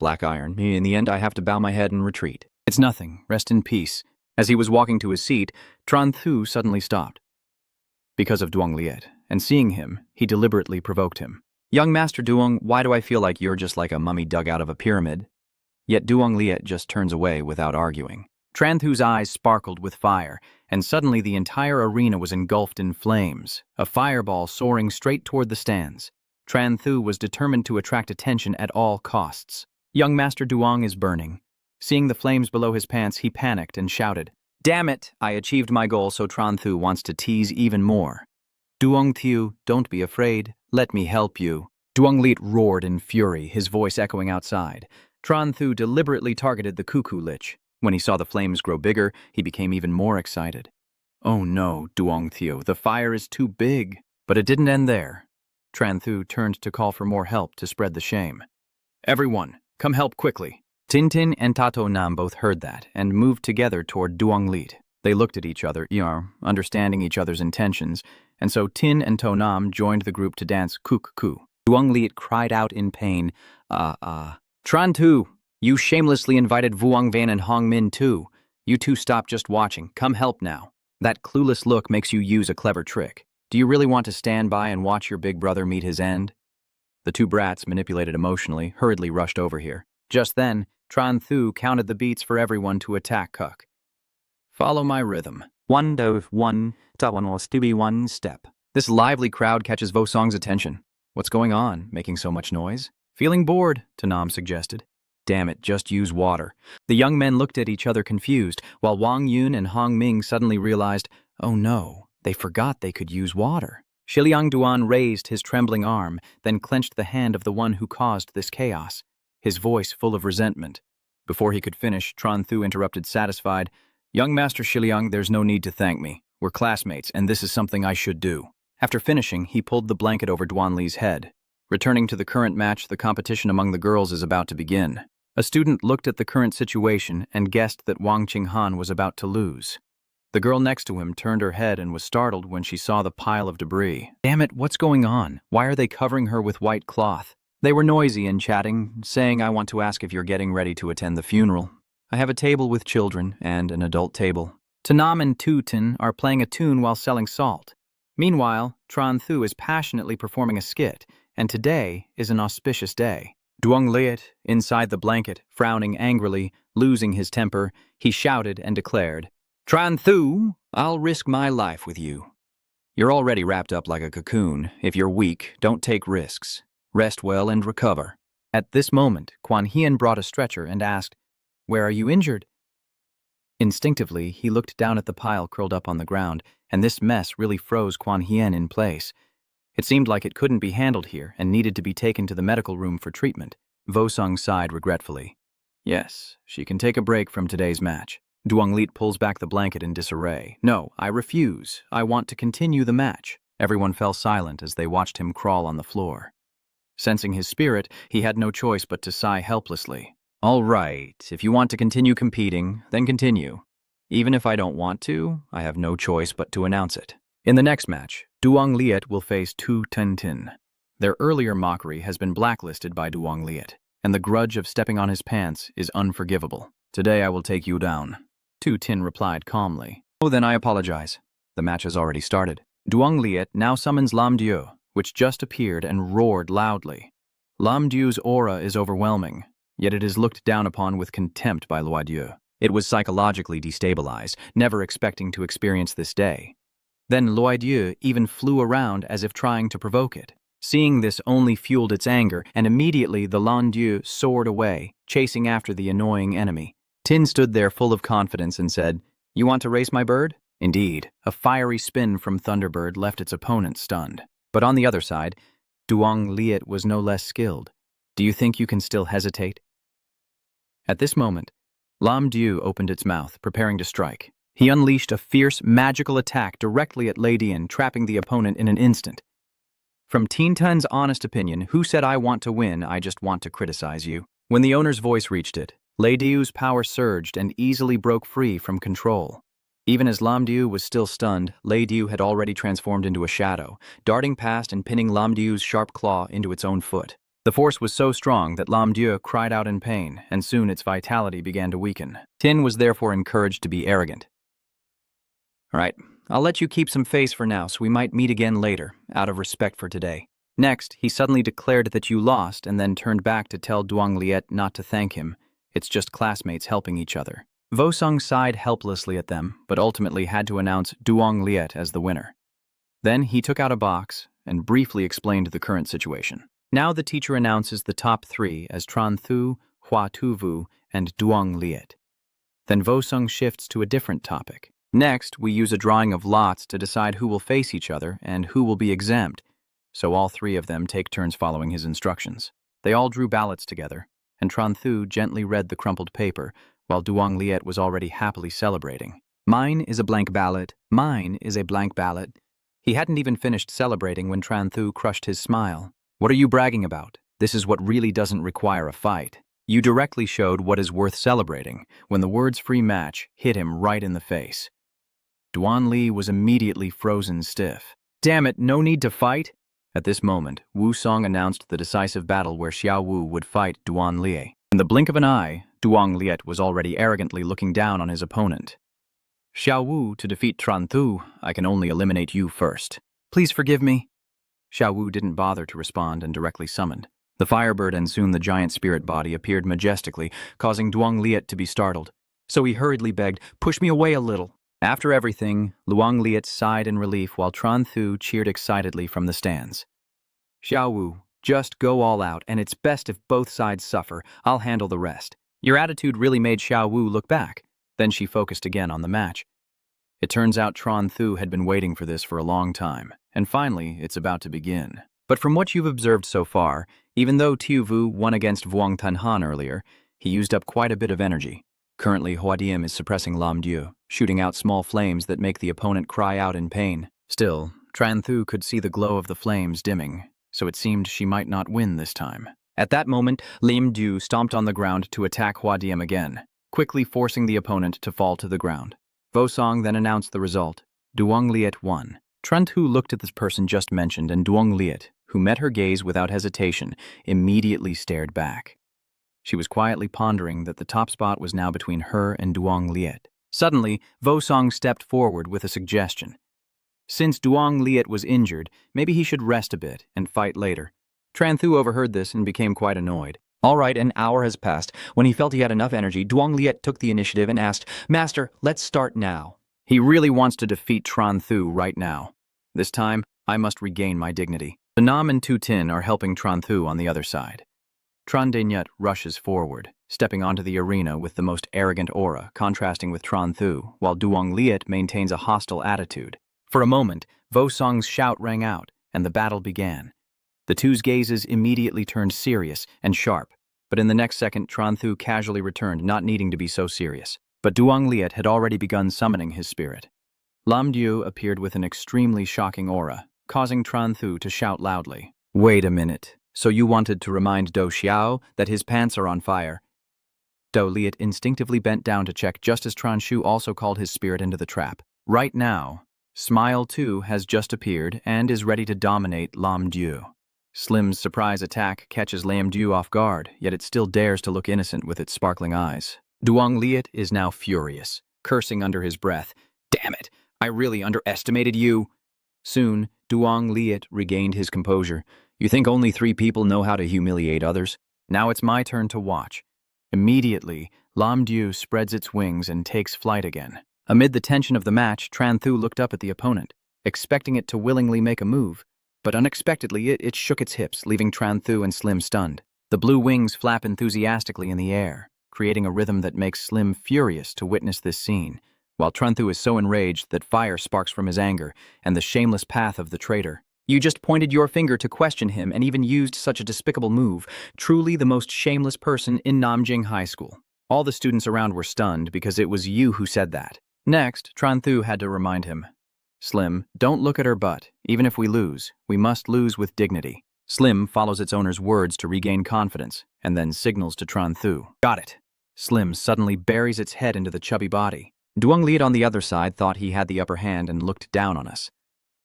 Black iron. In the end, I have to bow my head and retreat. It's nothing. Rest in peace. As he was walking to his seat, Tran-Thu suddenly stopped. Because of Duong Liet, and seeing him, he deliberately provoked him. Young Master Duong, why do I feel like you're just like a mummy dug out of a pyramid? Yet Duong Liet just turns away without arguing. Tran-Thu's eyes sparkled with fire, and suddenly the entire arena was engulfed in flames, a fireball soaring straight toward the stands. Tran-Thu was determined to attract attention at all costs. Young Master Duong is burning. Seeing the flames below his pants, he panicked and shouted, Damn it! I achieved my goal, so Tran-Thu wants to tease even more. Duong Thiu, don't be afraid. Let me help you. Duong Liet roared in fury, his voice echoing outside. Tran-Thu deliberately targeted the Cuckoo Lich. When he saw the flames grow bigger, he became even more excited. Oh no, Duong Thiu, the fire is too big. But it didn't end there. Tran-Thu turned to call for more help to spread the shame. Everyone, come help quickly. Tintin and Tato Nam both heard that and moved together toward Duong Liet. They looked at each other, understanding each other's intentions, and so Tin and To Nam joined the group to dance Kuk Ku. Duong Liet cried out in pain, Tran Tu, you shamelessly invited Vuong Van and Hong Min too. You two stop just watching. Come help now. That clueless look makes you use a clever trick. Do you really want to stand by and watch your big brother meet his end? The two brats, manipulated emotionally, hurriedly rushed over here. Just then, Tran Thu counted the beats for everyone to attack Kuk. Follow my rhythm. 1 dove 1, ta 1 was to be 1 step. This lively crowd catches Vo Song's attention. What's going on, making so much noise? Feeling bored, Tanam suggested. Damn it, just use water. The young men looked at each other confused, while Wang Yun and Hong Ming suddenly realized, oh no, they forgot they could use water. Shiliang Duan raised his trembling arm, then clenched the hand of the one who caused this chaos, his voice full of resentment. Before he could finish, Tran Thu interrupted, satisfied, Young Master Shiliang, there's no need to thank me. We're classmates, and this is something I should do. After finishing, he pulled the blanket over Duan Li's head. Returning to the current match, the competition among the girls is about to begin. A student looked at the current situation and guessed that Wang Qinghan was about to lose. The girl next to him turned her head and was startled when she saw the pile of debris. Damn it, what's going on? Why are they covering her with white cloth? They were noisy and chatting, saying, I want to ask if you're getting ready to attend the funeral. I have a table with children and an adult table. Tanam and Tu Tin are playing a tune while selling salt. Meanwhile, Tran Thu is passionately performing a skit, and today is an auspicious day. Duong Liet, inside the blanket, frowning angrily, losing his temper, he shouted and declared, Tran Thu, I'll risk my life with you. You're already wrapped up like a cocoon. If you're weak, don't take risks. Rest well and recover. At this moment, Quan Hien brought a stretcher and asked, Where are you injured? Instinctively, he looked down at the pile curled up on the ground, and this mess really froze Quan Hien in place. It seemed like it couldn't be handled here and needed to be taken to the medical room for treatment. Vo Sung sighed regretfully. Yes, she can take a break from today's match. Duong Liet pulls back the blanket in disarray. No, I refuse. I want to continue the match. Everyone fell silent as they watched him crawl on the floor. Sensing his spirit, he had no choice but to sigh helplessly. All right, if you want to continue competing, then continue. Even if I don't want to, I have no choice but to announce it. In the next match, Duong Liet will face Tu Tin Tin. Their earlier mockery has been blacklisted by Duong Liet, and the grudge of stepping on his pants is unforgivable. Today I will take you down. Tu Tin replied calmly. Oh, then I apologize. The match has already started. Duong Liet now summons Lam Diu, which just appeared and roared loudly. Lam Diu's aura is overwhelming, yet it is looked down upon with contempt by Loi Dieu. It was psychologically destabilized, never expecting to experience this day. Then Loi Dieu even flew around as if trying to provoke it. Seeing this only fueled its anger, and immediately the Lan Dieu soared away, chasing after the annoying enemy. Tin stood there full of confidence and said, You want to race my bird? Indeed, a fiery spin from Thunderbird left its opponent stunned. But on the other side, Duong Liet was no less skilled. Do you think you can still hesitate? At this moment, Lam Diu opened its mouth, preparing to strike. He unleashed a fierce, magical attack directly at Lei Dian, trapping the opponent in an instant. From Teen Tun's honest opinion, who said I want to win, I just want to criticize you? When the owner's voice reached it, Lei Diu's power surged and easily broke free from control. Even as Lam Diu was still stunned, Lei Diu had already transformed into a shadow, darting past and pinning Lam Diu's sharp claw into its own foot. The force was so strong that Lam Diu cried out in pain, and soon its vitality began to weaken. Tin was therefore encouraged to be arrogant. All right, I'll let you keep some face for now, so we might meet again later, out of respect for today. Next, he suddenly declared that you lost and then turned back to tell Duong Liet not to thank him. It's just classmates helping each other. Vo Sung sighed helplessly at them, but ultimately had to announce Duong Liet as the winner. Then he took out a box and briefly explained the current situation. Now the teacher announces the top 3 as Tran Thu, Hua Tu Vu, and Duong Liet. Then Vo Sung shifts to a different topic. Next, we use a drawing of lots to decide who will face each other and who will be exempt, so all 3 of them take turns following his instructions. They all drew ballots together, and Tran Thu gently read the crumpled paper, while Duong Liet was already happily celebrating. Mine is a blank ballot. Mine is a blank ballot. He hadn't even finished celebrating when Tran Thu crushed his smile. What are you bragging about? This is what really doesn't require a fight. You directly showed what is worth celebrating when the words free match hit him right in the face. Duan Li was immediately frozen stiff. Damn it, no need to fight? At this moment, Wu Song announced the decisive battle where Xiao Wu would fight Duan Li. In the blink of an eye, Duan Liet was already arrogantly looking down on his opponent. Xiao Wu, to defeat Tran Thu, I can only eliminate you first. Please forgive me. Xiao Wu didn't bother to respond and directly summoned. The firebird and soon the giant spirit body appeared majestically, causing Duan Liet to be startled. So he hurriedly begged, "Push me away a little." After everything, Luang Liet sighed in relief while Tran Thu cheered excitedly from the stands. Xiao Wu, just go all out, and it's best if both sides suffer. I'll handle the rest. Your attitude really made Xiao Wu look back. Then she focused again on the match. It turns out Tran Thu had been waiting for this for a long time, and finally, it's about to begin. But from what you've observed so far, even though Tiu Vu won against Vuong Tan Han earlier, he used up quite a bit of energy. Currently, Hua Diem is suppressing Lam Diu, shooting out small flames that make the opponent cry out in pain. Still, Tran Thu could see the glow of the flames dimming, so it seemed she might not win this time. At that moment, Lim Du stomped on the ground to attack Hua Diem again, quickly forcing the opponent to fall to the ground. Vo Song then announced the result. Duong Liet won. Tran Thu looked at this person just mentioned, and Duong Liet, who met her gaze without hesitation, immediately stared back. She was quietly pondering that the top spot was now between her and Duong Liet. Suddenly, Vo Song stepped forward with a suggestion. Since Duong Liet was injured, maybe he should rest a bit and fight later. Tran Thu overheard this and became quite annoyed. All right, an hour has passed. When he felt he had enough energy, Duong Liet took the initiative and asked, "Master, let's start now." He really wants to defeat Tran Thu right now. This time, I must regain my dignity. The Nam and Tu Tin are helping Tran Thu on the other side. Tran De Nyut rushes forward, stepping onto the arena with the most arrogant aura, contrasting with Tran Thu, while Duong Liet maintains a hostile attitude. For a moment, Vo Song's shout rang out, and the battle began. The two's gazes immediately turned serious and sharp, but in the next second, Tran Thu casually returned, not needing to be so serious. But Duong Liet had already begun summoning his spirit. Lam Diu appeared with an extremely shocking aura, causing Tran Thu to shout loudly. "Wait a minute. So you wanted to remind Do Xiao that his pants are on fire?" Do Liet instinctively bent down to check just as Tran Shu also called his spirit into the trap. Right now, Smile 2 has just appeared and is ready to dominate Lam Diu. Slim's surprise attack catches Lam Diu off guard, yet it still dares to look innocent with its sparkling eyes. Duong Liet is now furious, cursing under his breath. "Damn it, I really underestimated you." Soon, Duong Liet regained his composure. "You think only 3 people know how to humiliate others? Now it's my turn to watch." Immediately, Lam Diu spreads its wings and takes flight again. Amid the tension of the match, Tran Thu looked up at the opponent, expecting it to willingly make a move. But unexpectedly, it shook its hips, leaving Tran Thu and Slim stunned. The blue wings flap enthusiastically in the air, creating a rhythm that makes Slim furious to witness this scene, while Tran Thu is so enraged that fire sparks from his anger and the shameless path of the traitor. "You just pointed your finger to question him and even used such a despicable move. Truly the most shameless person in Namjing High School." All the students around were stunned because it was you who said that. Next, Tran Thu had to remind him. "Slim, don't look at her butt. Even if we lose, we must lose with dignity." Slim follows its owner's words to regain confidence, and then signals to Tran Thu. "Got it." Slim suddenly buries its head into the chubby body. Duong Liet on the other side thought he had the upper hand and looked down on us.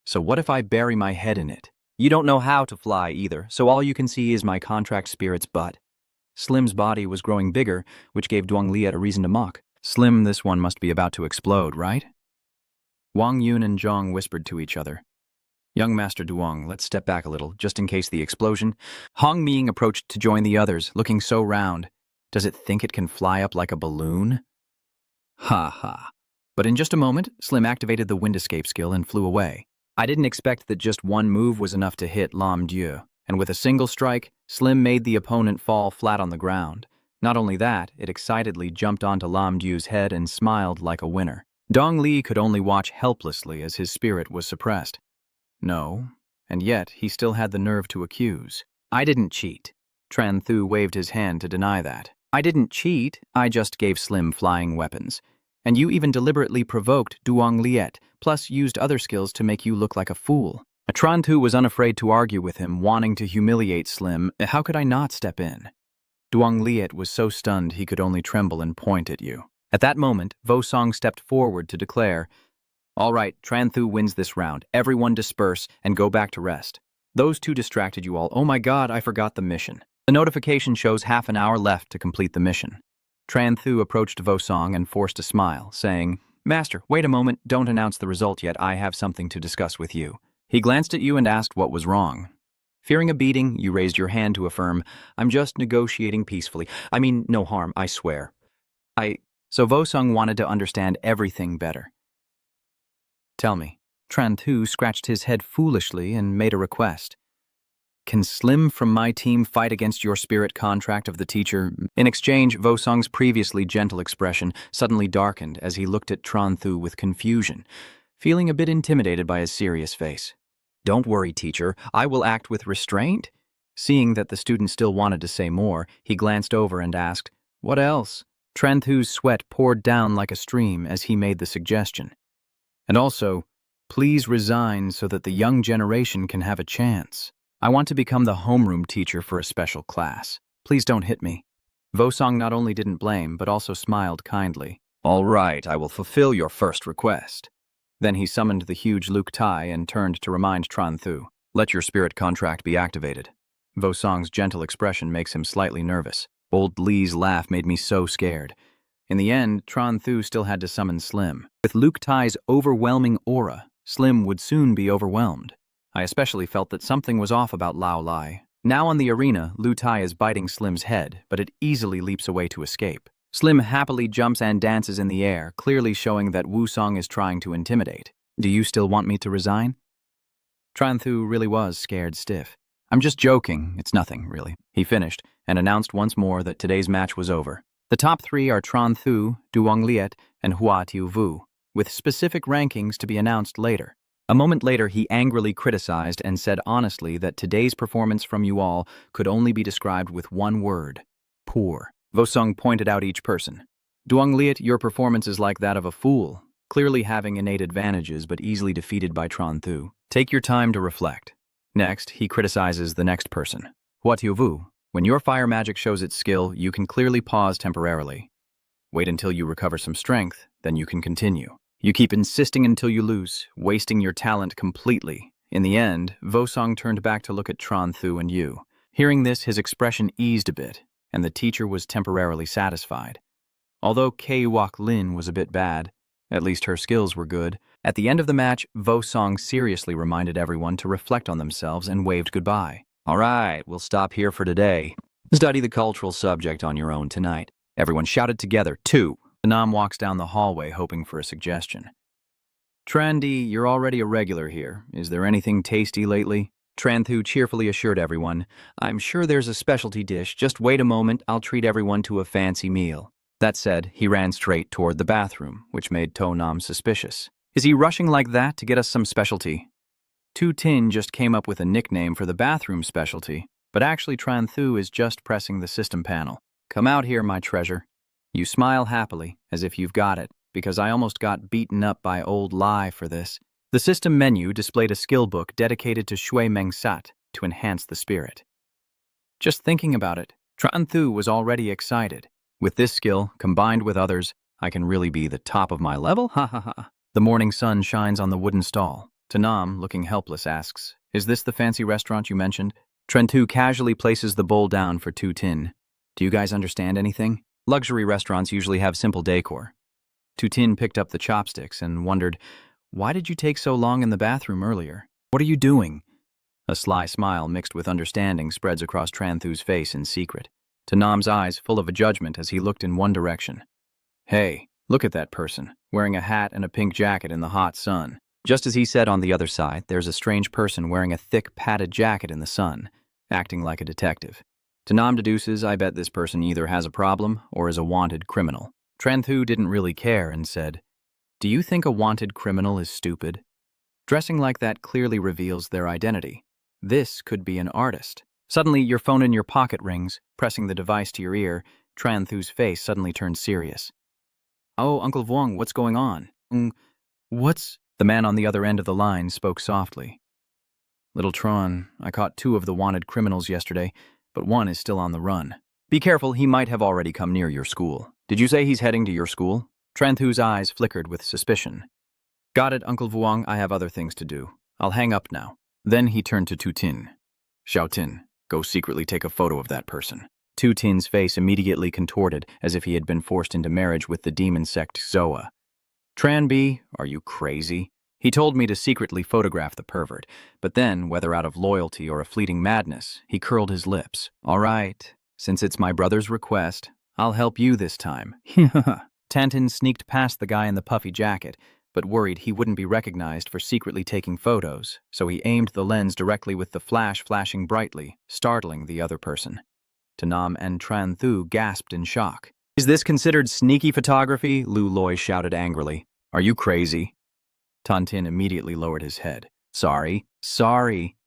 "So what if I bury my head in it? You don't know how to fly either, so all you can see is my contract spirit's butt." Slim's body was growing bigger, which gave Duong Liet a reason to mock. "Slim, this one must be about to explode, right?" Wang Yun and Zhang whispered to each other. "Young Master Duong, let's step back a little, just in case the explosion." Hong Ming approached to join the others, looking so round. "Does it think it can fly up like a balloon?" Ha ha. But in just a moment, Slim activated the wind escape skill and flew away. I didn't expect that just one move was enough to hit Lam Diu, and with a single strike, Slim made the opponent fall flat on the ground. Not only that, it excitedly jumped onto Lam Diu's head and smiled like a winner. Dong Li could only watch helplessly as his spirit was suppressed. No, and yet he still had the nerve to accuse. "I didn't cheat." Tran Thu waved his hand to deny that. "I didn't cheat, I just gave Slim flying weapons. And you even deliberately provoked Duong Liet, plus used other skills to make you look like a fool." Tran Thu was unafraid to argue with him, wanting to humiliate Slim. How could I not step in? Duong Liet was so stunned he could only tremble and point at you. At that moment, Vo Song stepped forward to declare, All right, Tran Thu wins this round. Everyone disperse and go back to rest. Those two distracted you all. Oh my god, I forgot the mission. The notification shows half an hour left to complete the mission. Tran Thu approached Vosong and forced a smile, saying, Master, wait a moment, don't announce the result yet, I have something to discuss with you. He glanced at you and asked what was wrong. Fearing a beating, you raised your hand to affirm, I'm just negotiating peacefully. I mean, no harm, I swear. So Vosong wanted to understand everything better. Tell me. Tran Thu scratched his head foolishly and made a request. Can Slim from my team fight against your spirit contract of the teacher? In exchange, Vosong's previously gentle expression suddenly darkened as he looked at Tran Thu with confusion, feeling a bit intimidated by his serious face. Don't worry, teacher, I will act with restraint. Seeing that the student still wanted to say more, he glanced over and asked, What else? Tran Thu's sweat poured down like a stream as he made the suggestion. And also, please resign so that the young generation can have a chance. I want to become the homeroom teacher for a special class. Please don't hit me. Vosong not only didn't blame, but also smiled kindly. All right, I will fulfill your first request. Then he summoned the huge Luke Tai and turned to remind Tran Thu. Let your spirit contract be activated. Vosong's gentle expression makes him slightly nervous. Old Lee's laugh made me so scared. In the end, Tran Thu still had to summon Slim. With Luke Tai's overwhelming aura, Slim would soon be overwhelmed. I especially felt that something was off about Lao Lai. Now on the arena, Lu Tai is biting Slim's head, but it easily leaps away to escape. Slim happily jumps and dances in the air, clearly showing that Wusong is trying to intimidate. Do you still want me to resign? Tran Thu really was scared stiff. I'm just joking, it's nothing, really. He finished, and announced once more that today's match was over. The top three are Tran Thu, Duong Liet, and Hua Tiu Vu, with specific rankings to be announced later. A moment later, he angrily criticized and said honestly that today's performance from you all could only be described with one word: poor. Vosong pointed out each person. Duong Liet, your performance is like that of a fool, clearly having innate advantages but easily defeated by Tran Thu. Take your time to reflect. Next, he criticizes the next person. Hua Tiu Vu, when your fire magic shows its skill, you can clearly pause temporarily. Wait until you recover some strength, then you can continue. You keep insisting until you lose, wasting your talent completely. In the end, Vosong turned back to look at Tran Thu and you. Hearing this, his expression eased a bit, and the teacher was temporarily satisfied. Although Kei Wak Lin was a bit bad, at least her skills were good. At the end of the match, Vosong seriously reminded everyone to reflect on themselves and waved goodbye. All right, we'll stop here for today. Study the cultural subject on your own tonight. Everyone shouted together, 2. Nam walks down the hallway hoping for a suggestion. Trandy, you're already a regular here. Is there anything tasty lately? Tran Thu cheerfully assured everyone, I'm sure there's a specialty dish. Just wait a moment, I'll treat everyone to a fancy meal. That said, he ran straight toward the bathroom, which made To Nam suspicious. Is he rushing like that to get us some specialty? Tu Tin just came up with a nickname for the bathroom specialty, but actually Tran Thu is just pressing the system panel. Come out here, my treasure. You smile happily, as if you've got it, because I almost got beaten up by old Lai for this. The system menu displayed a skill book dedicated to Shui Meng Sat to enhance the spirit. Just thinking about it, Tran Thu was already excited. With this skill, combined with others, I can really be the top of my level? Ha ha ha. The morning sun shines on the wooden stall. Tanam, looking helpless, asks, Is this the fancy restaurant you mentioned? Tran Thu casually places the bowl down for Tu Tin. Do you guys understand anything? Luxury restaurants usually have simple decor. Tu Tin picked up the chopsticks and wondered, Why did you take so long in the bathroom earlier? What are you doing? A sly smile mixed with understanding spreads across Tran Thu's face in secret. Tanam's eyes full of a judgment as he looked in one direction. Hey, look at that person, wearing a hat and a pink jacket in the hot sun. Just as he said on the other side, there's a strange person wearing a thick padded jacket in the sun, acting like a detective. Tanam deduces I bet this person either has a problem or is a wanted criminal. Tran Thu didn't really care and said, Do you think a wanted criminal is stupid? Dressing like that clearly reveals their identity. This could be an artist. Suddenly, your phone in your pocket rings. Pressing the device to your ear, Tran Thu's face suddenly turned serious. Oh, Uncle Vuong, what's going on? What's... The man on the other end of the line spoke softly. Little Tron, I caught 2 of the wanted criminals yesterday, but one is still on the run. Be careful, he might have already come near your school. Did you say he's heading to your school? Tran Thu's eyes flickered with suspicion. Got it, Uncle Vuong, I have other things to do. I'll hang up now. Then he turned to Tu Tin. Xiao Tin, go secretly take a photo of that person. Tu Tin's face immediately contorted as if he had been forced into marriage with the demon sect Zoa. Tran B, are you crazy? He told me to secretly photograph the pervert, but then, whether out of loyalty or a fleeting madness, he curled his lips. All right, since it's my brother's request, I'll help you this time. Tantin sneaked past the guy in the puffy jacket, but worried he wouldn't be recognized for secretly taking photos, so he aimed the lens directly with the flash flashing brightly, startling the other person. Tanam and Tran Thu gasped in shock. Is this considered sneaky photography? Lu Loi shouted angrily. Are you crazy? Tantin immediately lowered his head. Sorry.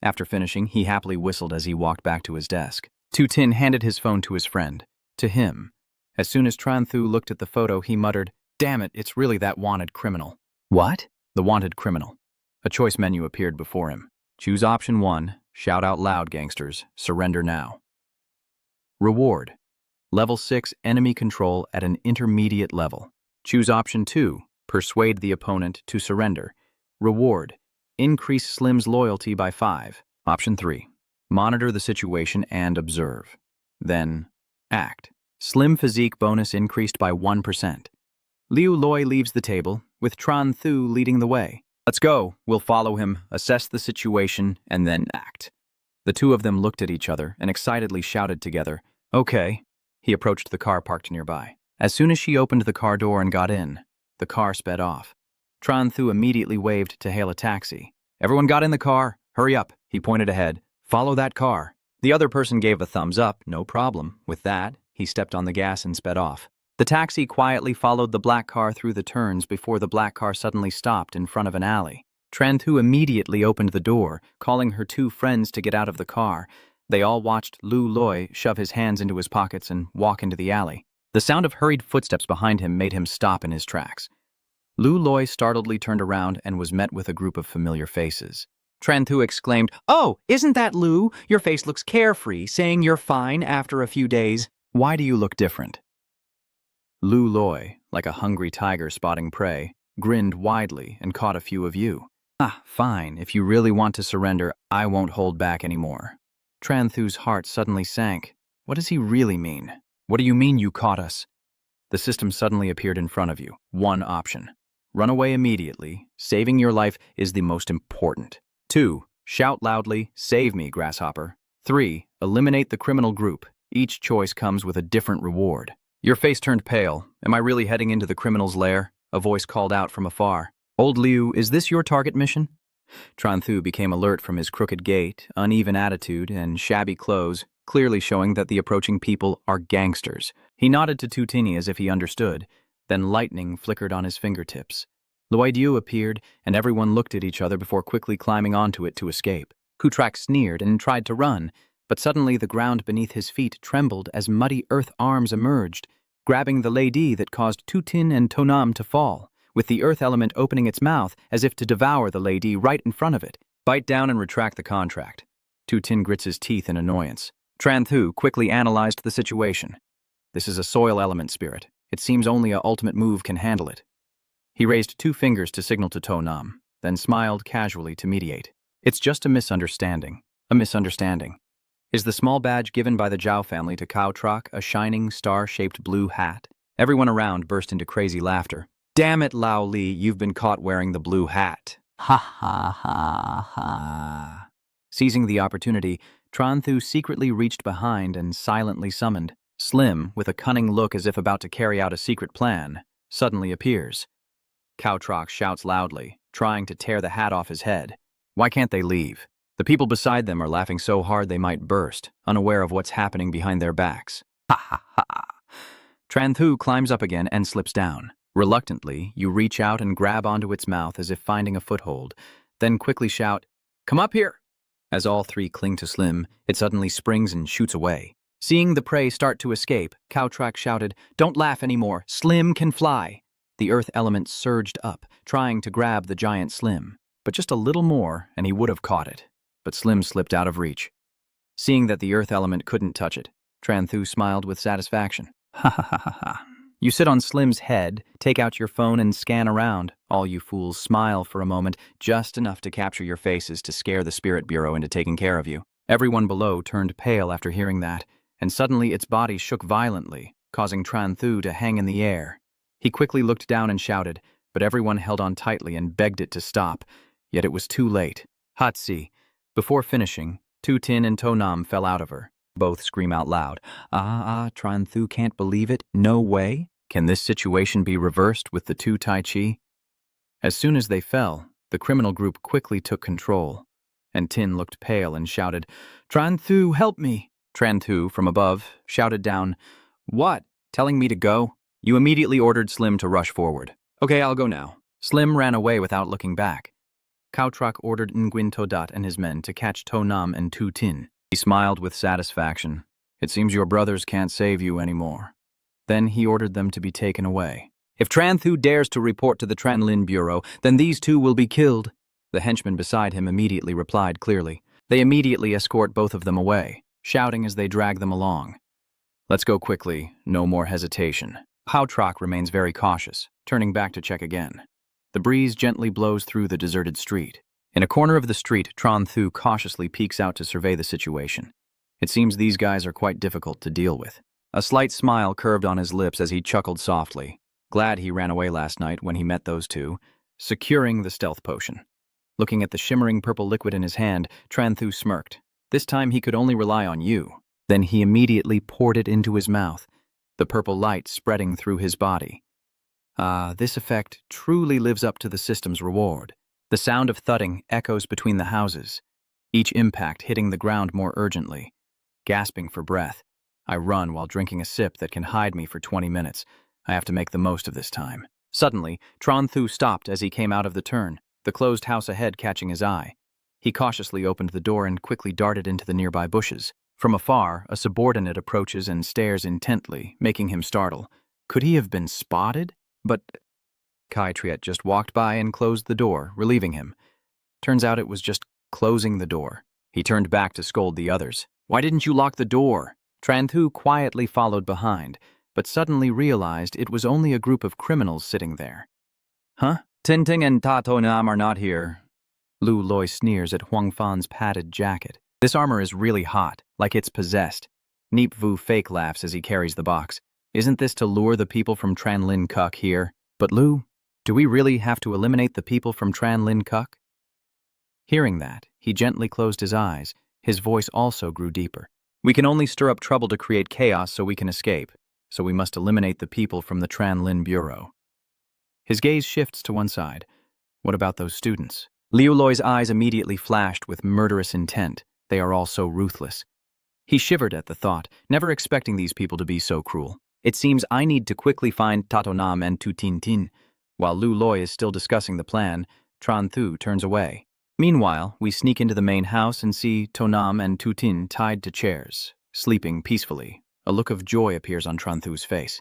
After finishing, he happily whistled as he walked back to his desk. Tu Tin handed his phone to his friend. To him. As soon as Tran Thu looked at the photo, he muttered, Damn it, it's really that wanted criminal. What? The wanted criminal. A choice menu appeared before him. Choose option 1, shout out loud, gangsters, surrender now. Reward. Level 6 enemy control at an intermediate level. Choose option 2, persuade the opponent to surrender. Reward. Increase Slim's loyalty by 5. Option 3, monitor the situation and observe. Then, act. Slim physique bonus increased by 1%. Liu Loi leaves the table, with Tran Thu leading the way. Let's go. We'll follow him, assess the situation, and then act. The two of them looked at each other and excitedly shouted together, Okay. He approached the car parked nearby. As soon as she opened the car door and got in, the car sped off. Tran Thu immediately waved to hail a taxi. Everyone got in the car. Hurry up, he pointed ahead. Follow that car. The other person gave a thumbs up, no problem. With that, he stepped on the gas and sped off. The taxi quietly followed the black car through the turns before the black car suddenly stopped in front of an alley. Tran Thu immediately opened the door, calling her two friends to get out of the car. They all watched Lu Loi shove his hands into his pockets and walk into the alley. The sound of hurried footsteps behind him made him stop in his tracks. Lu Loi startledly turned around and was met with a group of familiar faces. Tran Thu exclaimed, Oh, isn't that Lu? Your face looks carefree, saying you're fine after a few days. Why do you look different? Lu Loi, like a hungry tiger spotting prey, grinned widely and caught a few of you. Ah, fine. If you really want to surrender, I won't hold back anymore. Tran Thu's heart suddenly sank. What does he really mean? What do you mean you caught us? The system suddenly appeared in front of you. One option. Run away immediately. Saving your life is the most important. 2. Shout loudly, Save me, grasshopper. 3. Eliminate the criminal group. Each choice comes with a different reward. Your face turned pale. Am I really heading into the criminal's lair? A voice called out from afar. Old Liu, is this your target mission? Tran Thu became alert from his crooked gait, uneven attitude, and shabby clothes, clearly showing that the approaching people are gangsters. He nodded to Tu Tini as if he understood. Then lightning flickered on his fingertips. Loi Diu appeared, and everyone looked at each other before quickly climbing onto it to escape. Kutrak sneered and tried to run, but suddenly the ground beneath his feet trembled as muddy earth arms emerged, grabbing the lady that caused Tu Tin and Tonam to fall, with the earth element opening its mouth as if to devour the lady right in front of it. Bite down and retract the contract. Tu Tin grits his teeth in annoyance. Tran Thu quickly analyzed the situation. This is a soil element spirit. It seems only a ultimate move can handle it. He raised 2 fingers to signal to Tonam, then smiled casually to mediate. It's just a misunderstanding. A misunderstanding. Is the small badge given by the Zhao family to Cao Trak a shining star-shaped blue hat? Everyone around burst into crazy laughter. Damn it, Lao Li, you've been caught wearing the blue hat. Ha ha ha ha. Seizing the opportunity, Tran Thu secretly reached behind and silently summoned. Slim, with a cunning look as if about to carry out a secret plan, suddenly appears. Cao Trak shouts loudly, trying to tear the hat off his head. Why can't they leave? The people beside them are laughing so hard they might burst, unaware of what's happening behind their backs. Ha ha ha. Tran Thu climbs up again and slips down. Reluctantly, you reach out and grab onto its mouth as if finding a foothold, then quickly shout, Come up here! As all 3 cling to Slim, it suddenly springs and shoots away. Seeing the prey start to escape, Cao Trak shouted, Don't laugh anymore, Slim can fly! The earth element surged up, trying to grab the giant Slim, but just a little more and he would have caught it. But Slim slipped out of reach. Seeing that the earth element couldn't touch it, Tran Thu smiled with satisfaction. Ha ha ha ha ha. You sit on Slim's head, take out your phone and scan around. All you fools smile for a moment, just enough to capture your faces to scare the Spirit Bureau into taking care of you. Everyone below turned pale after hearing that, and suddenly its body shook violently, causing Tran Thu to hang in the air. He quickly looked down and shouted, but everyone held on tightly and begged it to stop, yet it was too late. Hatsi. Before finishing, Tu Tin and To Nam fell out of her. Both scream out loud, Tran Thu can't believe it, no way. Can this situation be reversed with the two Tai Chi? As soon as they fell, the criminal group quickly took control, and Tin looked pale and shouted, Tran Thu, help me! Tran Thu, from above, shouted down, What? Telling me to go? You immediately ordered Slim to rush forward. Okay, I'll go now. Slim ran away without looking back. Kautrak ordered Nguyen Todat and his men to catch To Nam and Tu Tin. He smiled with satisfaction. It seems your brothers can't save you anymore. Then he ordered them to be taken away. If Tran Thu dares to report to the Tran Lin Bureau, then these two will be killed. The henchman beside him immediately replied clearly. They immediately escort both of them away, shouting as they drag them along. Let's go quickly, no more hesitation. Kautrak remains very cautious, turning back to check again. The breeze gently blows through the deserted street. In a corner of the street, Tran Thu cautiously peeks out to survey the situation. It seems these guys are quite difficult to deal with. A slight smile curved on his lips as he chuckled softly. Glad he ran away last night when he met those two, securing the stealth potion. Looking at the shimmering purple liquid in his hand, Tran Thu smirked. This time he could only rely on you. Then he immediately poured it into his mouth, the purple light spreading through his body. This effect truly lives up to the system's reward. The sound of thudding echoes between the houses, each impact hitting the ground more urgently. Gasping for breath, I run while drinking a sip that can hide me for 20 minutes. I have to make the most of this time. Suddenly, Tran Thu stopped as he came out of the turn, the closed house ahead catching his eye. He cautiously opened the door and quickly darted into the nearby bushes. From afar, a subordinate approaches and stares intently, making him startle. Could he have been spotted? But Kai Triet just walked by and closed the door, relieving him. Turns out it was just closing the door. He turned back to scold the others. Why didn't you lock the door? Tran Thu quietly followed behind, but suddenly realized it was only a group of criminals sitting there. Huh? Tinting and Ta To Nam are not here. Lu Loi sneers at Huang Fan's padded jacket. This armor is really hot, like it's possessed. Neep Vu fake laughs as he carries the box. Isn't this to lure the people from Tran Lin Kuk here? But Lu, do we really have to eliminate the people from Tran Lin Kuk? Hearing that, he gently closed his eyes. His voice also grew deeper. We can only stir up trouble to create chaos so we can escape, so we must eliminate the people from the Tran Lin Bureau. His gaze shifts to one side. What about those students? Liu Loi's eyes immediately flashed with murderous intent. They are all so ruthless. He shivered at the thought, never expecting these people to be so cruel. It seems I need to quickly find Ta To Nam and Tu Tin Tin. While Lu Loi is still discussing the plan, Tran Thu turns away. Meanwhile, we sneak into the main house and see To Nam and Tu Tin tied to chairs, sleeping peacefully. A look of joy appears on Tran Thu's face.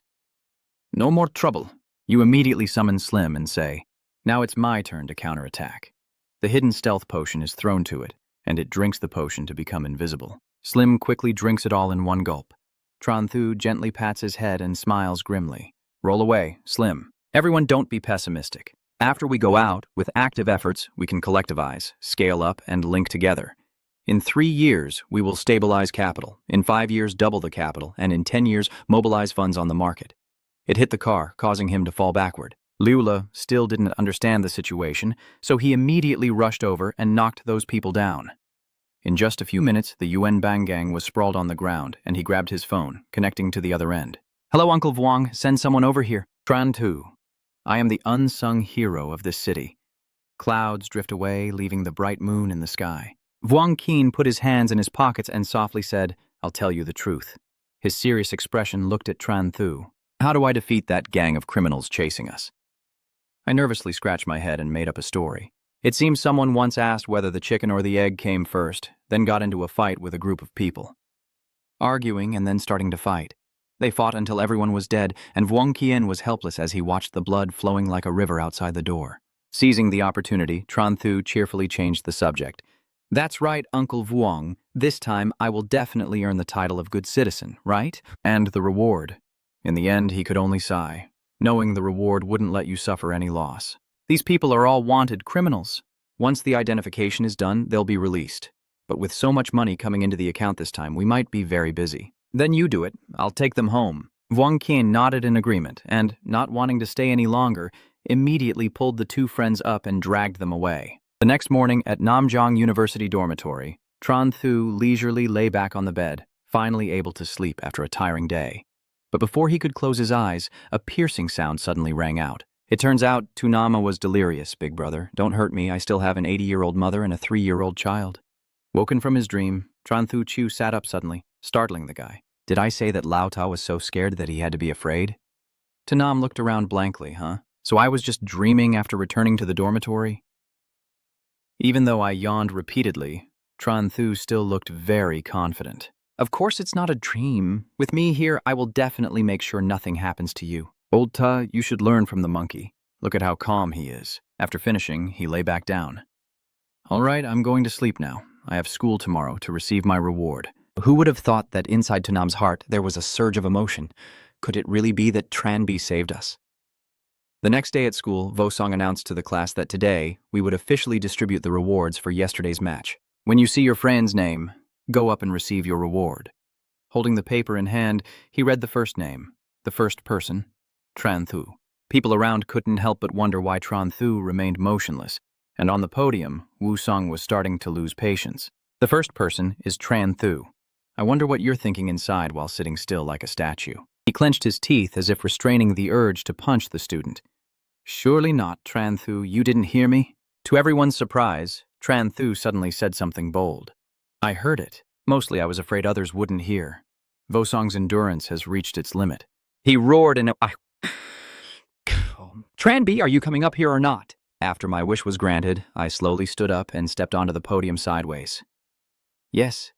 No more trouble. You immediately summon Slim and say, now it's my turn to counterattack. The hidden stealth potion is thrown to it, and it drinks the potion to become invisible. Slim quickly drinks it all in one gulp. Tran Thu gently pats his head and smiles grimly. Roll away, Slim. Everyone don't be pessimistic. After we go out, with active efforts, we can collectivize, scale up, and link together. In 3 years, we will stabilize capital. In 5 years, double the capital, and in 10 years, mobilize funds on the market. It hit the car, causing him to fall backward. Liula still didn't understand the situation, so he immediately rushed over and knocked those people down. In just a few minutes, the Yuan Bangang was sprawled on the ground, and he grabbed his phone, connecting to the other end. Hello, Uncle Vuong. Send someone over here. Tran Thu. I am the unsung hero of this city. Clouds drift away, leaving the bright moon in the sky. Vuong Keen put his hands in his pockets and softly said, I'll tell you the truth. His serious expression looked at Tran Thu. How do I defeat that gang of criminals chasing us? I nervously scratched my head and made up a story. It seems someone once asked whether the chicken or the egg came first, then got into a fight with a group of people. Arguing and then starting to fight. They fought until everyone was dead, and Vuong Kien was helpless as he watched the blood flowing like a river outside the door. Seizing the opportunity, Tran Thu cheerfully changed the subject. That's right, Uncle Vuong. This time I will definitely earn the title of good citizen, right? And the reward. In the end, he could only sigh, knowing the reward wouldn't let you suffer any loss. These people are all wanted criminals. Once the identification is done, they'll be released. But with so much money coming into the account this time, we might be very busy. Then you do it. I'll take them home. Wang Qian nodded in agreement and, not wanting to stay any longer, immediately pulled the two friends up and dragged them away. The next morning at Namjiang University dormitory, Tran Thu leisurely lay back on the bed, finally able to sleep after a tiring day. But before he could close his eyes, a piercing sound suddenly rang out. It turns out Tunama was delirious, big brother. Don't hurt me, I still have an 80-year-old mother and a 3-year-old child. Woken from his dream, Tran Thu Chu sat up suddenly, startling the guy. Did I say that Lao Ta was so scared that he had to be afraid? Tanam looked around blankly, huh? So I was just dreaming after returning to the dormitory? Even though I yawned repeatedly, Tran Thu still looked very confident. Of course it's not a dream. With me here, I will definitely make sure nothing happens to you. Old Ta, you should learn from the monkey. Look at how calm he is. After finishing, he lay back down. All right, I'm going to sleep now. I have school tomorrow to receive my reward. Who would have thought that inside Tanam's heart there was a surge of emotion? Could it really be that Tranbi saved us? The next day at school, Vosong announced to the class that today we would officially distribute the rewards for yesterday's match. When you see your friend's name, go up and receive your reward. Holding the paper in hand, he read the first name, the first person, Tran Thu. People around couldn't help but wonder why Tran Thu remained motionless, and on the podium, Wu Song was starting to lose patience. The first person is Tran Thu. I wonder what you're thinking inside while sitting still like a statue. He clenched his teeth as if restraining the urge to punch the student. Surely not, Tran Thu, you didn't hear me? To everyone's surprise, Tran Thu suddenly said something bold. I heard it. Mostly I was afraid others wouldn't hear. Vosong's endurance has reached its limit. He roared in Tranbi, are you coming up here or not? After my wish was granted, I slowly stood up and stepped onto the podium sideways. Yes,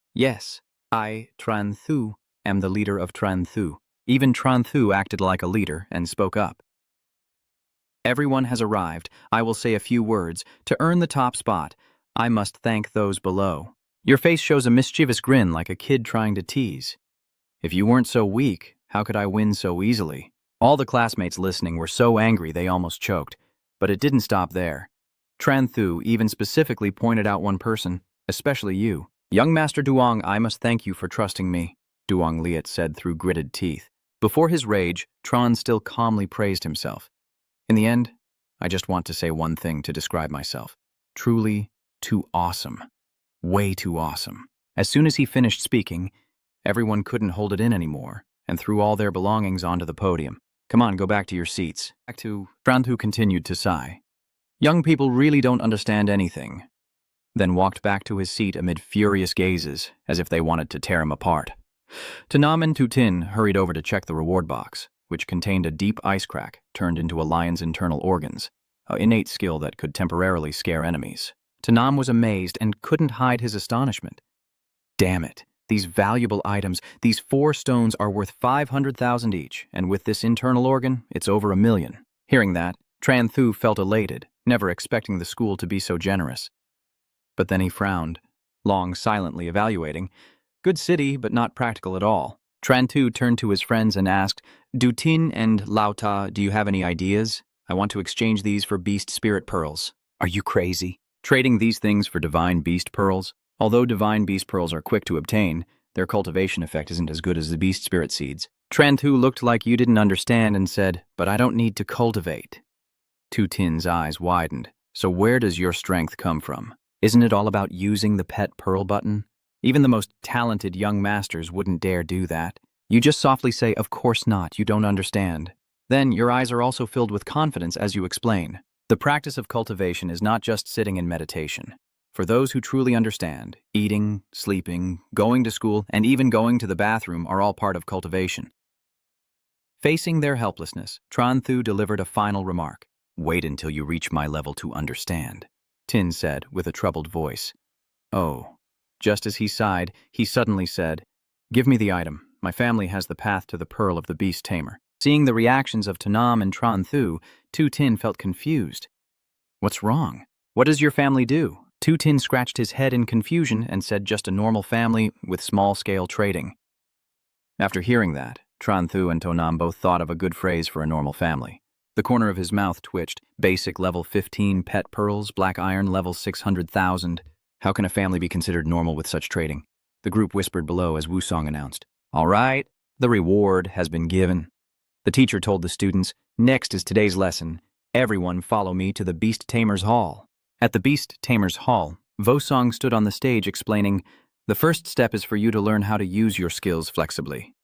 I, Tran Thu, am the leader of Tran Thu. Even Tran Thu acted like a leader and spoke up. Everyone has arrived. I will say a few words. To earn the top spot, I must thank those below. Your face shows a mischievous grin like a kid trying to tease. If you weren't so weak, how could I win so easily? All the classmates listening were so angry they almost choked. But it didn't stop there. Tran Thu even specifically pointed out one person, especially you. Young Master Duong, I must thank you for trusting me, Duong Liat said through gritted teeth. Before his rage, Tran still calmly praised himself. In the end, I just want to say one thing to describe myself. Truly too awesome. Way too awesome. As soon as he finished speaking, everyone couldn't hold it in anymore and threw all their belongings onto the podium. Come on, go back to your seats. Tran Thu continued to sigh. Young people really don't understand anything. Then walked back to his seat amid furious gazes, as if they wanted to tear him apart. Tanam and Tu Tin hurried over to check the reward box, which contained a deep ice crack turned into a lion's internal organs, an innate skill that could temporarily scare enemies. Tanam was amazed and couldn't hide his astonishment. Damn it, these valuable items, these 4 stones are worth 500,000 each, and with this internal organ, it's over 1 million. Hearing that, Tran Thu felt elated, never expecting the school to be so generous. But then he frowned, long silently evaluating. Good city, but not practical at all. Tran Thu turned to his friends and asked, Du Tin and Lao Ta, do you have any ideas? I want to exchange these for beast spirit pearls. Are you crazy? Trading these things for divine beast pearls? Although divine beast pearls are quick to obtain, their cultivation effect isn't as good as the beast spirit seeds. Tran Thu looked like you didn't understand and said, but I don't need to cultivate. Tu Tin's eyes widened. So where does your strength come from? Isn't it all about using the pet pearl button? Even the most talented young masters wouldn't dare do that. You just softly say, of course not, you don't understand. Then your eyes are also filled with confidence as you explain. The practice of cultivation is not just sitting in meditation. For those who truly understand, eating, sleeping, going to school, and even going to the bathroom are all part of cultivation. Facing their helplessness, Tran Thu delivered a final remark. Wait until you reach my level to understand, Tin said with a troubled voice. Oh. Just as he sighed, he suddenly said, Give me the item. My family has the path to the pearl of the beast tamer. Seeing the reactions of Tanam and Tran Thu, Tu Tin felt confused. What's wrong? What does your family do? Tu Tin scratched his head in confusion and said just a normal family with small-scale trading. After hearing that, Tran Thu and Tonam both thought of a good phrase for a normal family. The corner of his mouth twitched. Basic level 15 pet pearls, black iron level 600,000. How can a family be considered normal with such trading? The group whispered below as Wusong announced. All right, the reward has been given. The teacher told the students, next is today's lesson. Everyone follow me to the Beast Tamer's Hall. At the Beast Tamer's Hall, Wusong stood on the stage explaining, the first step is for you to learn how to use your skills flexibly.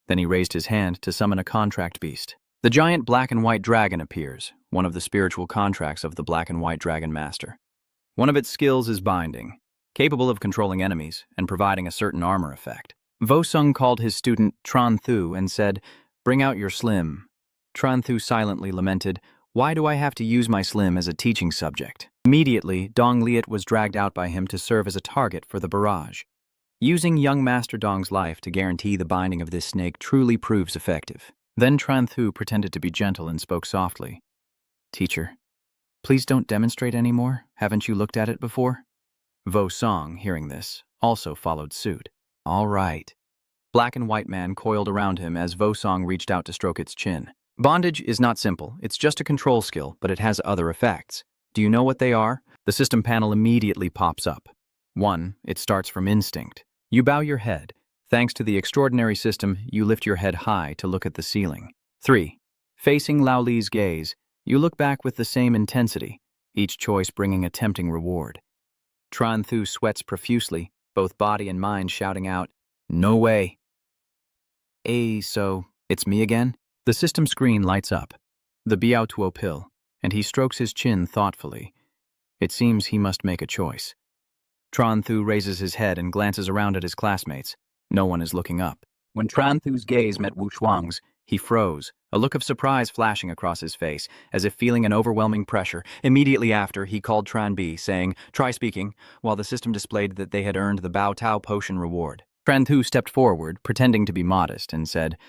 Then he raised his hand to summon a contract beast. The giant black and white dragon appears, one of the spiritual contracts of the black and white dragon master. One of its skills is binding, capable of controlling enemies and providing a certain armor effect. Wusong called his student Tran Thu and said, bring out your slim. Tran Thu silently lamented, why do I have to use my slim as a teaching subject? Immediately, Dong Liet was dragged out by him to serve as a target for the barrage. Using young Master Dong's life to guarantee the binding of this snake truly proves effective. Then Tran Thu pretended to be gentle and spoke softly. Teacher, please don't demonstrate anymore. Haven't you looked at it before? Wusong, hearing this, also followed suit. All right. Black and white man coiled around him as Wusong reached out to stroke its chin. Bondage is not simple. It's just a control skill, but it has other effects. Do you know what they are? The system panel immediately pops up. 1. It starts from instinct. You bow your head. Thanks to the extraordinary system, you lift your head high to look at the ceiling. 3. Facing Lao Li's gaze, you look back with the same intensity, each choice bringing a tempting reward. Tran Thu sweats profusely, both body and mind shouting out, no way. So, it's me again? The system screen lights up. The Biao Tuo pill, and he strokes his chin thoughtfully. It seems he must make a choice. Tran Thu raises his head and glances around at his classmates. No one is looking up. When Tran Thu's gaze met Wu Shuang's, he froze, a look of surprise flashing across his face, as if feeling an overwhelming pressure. Immediately after, he called Tran Bi, saying, try speaking, while the system displayed that they had earned the Bao Tao potion reward. Tran Thu stepped forward, pretending to be modest, and said,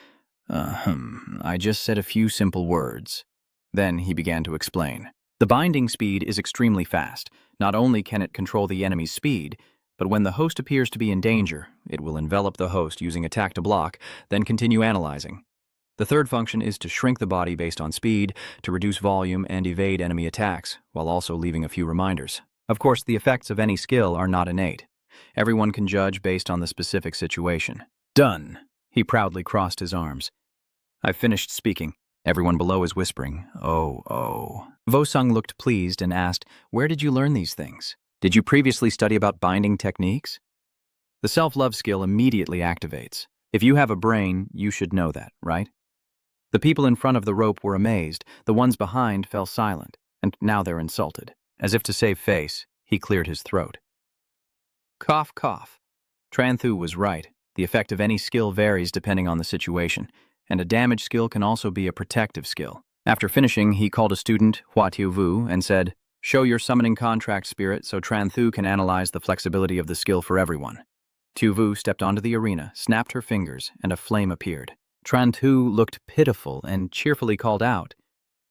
I just said a few simple words. Then he began to explain. The binding speed is extremely fast. Not only can it control the enemy's speed, but when the host appears to be in danger, it will envelop the host using attack to block, then continue analyzing. The third function is to shrink the body based on speed, to reduce volume and evade enemy attacks, while also leaving a few reminders. Of course, the effects of any skill are not innate. Everyone can judge based on the specific situation. Done. He proudly crossed his arms. I've finished speaking. Everyone below is whispering, oh. Wusong looked pleased and asked, where did you learn these things? Did you previously study about binding techniques? The self-love skill immediately activates. If you have a brain, you should know that, right? The people in front of the rope were amazed. The ones behind fell silent, and now they're insulted. As if to save face, he cleared his throat. Cough, cough. Tran Thu was right. The effect of any skill varies depending on the situation, and a damage skill can also be a protective skill. After finishing, he called a student, Hua Tiu Vu, and said, show your summoning contract spirit so Tran Thu can analyze the flexibility of the skill for everyone. Tu Vu stepped onto the arena, snapped her fingers, and a flame appeared. Tran Thu looked pitiful and cheerfully called out,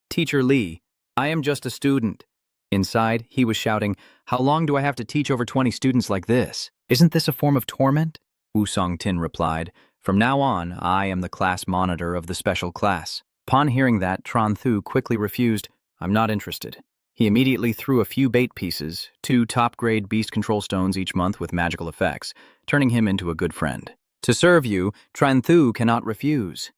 Teacher Li, I am just a student. Inside, he was shouting, how long do I have to teach over 20 students like this? Isn't this a form of torment? Wu Song Tin replied, from now on, I am the class monitor of the special class. Upon hearing that, Tran Thu quickly refused, I'm not interested. He immediately threw a few bait pieces, 2 top-grade beast control stones each month with magical effects, turning him into a good friend. To serve you, Tran Thu cannot refuse.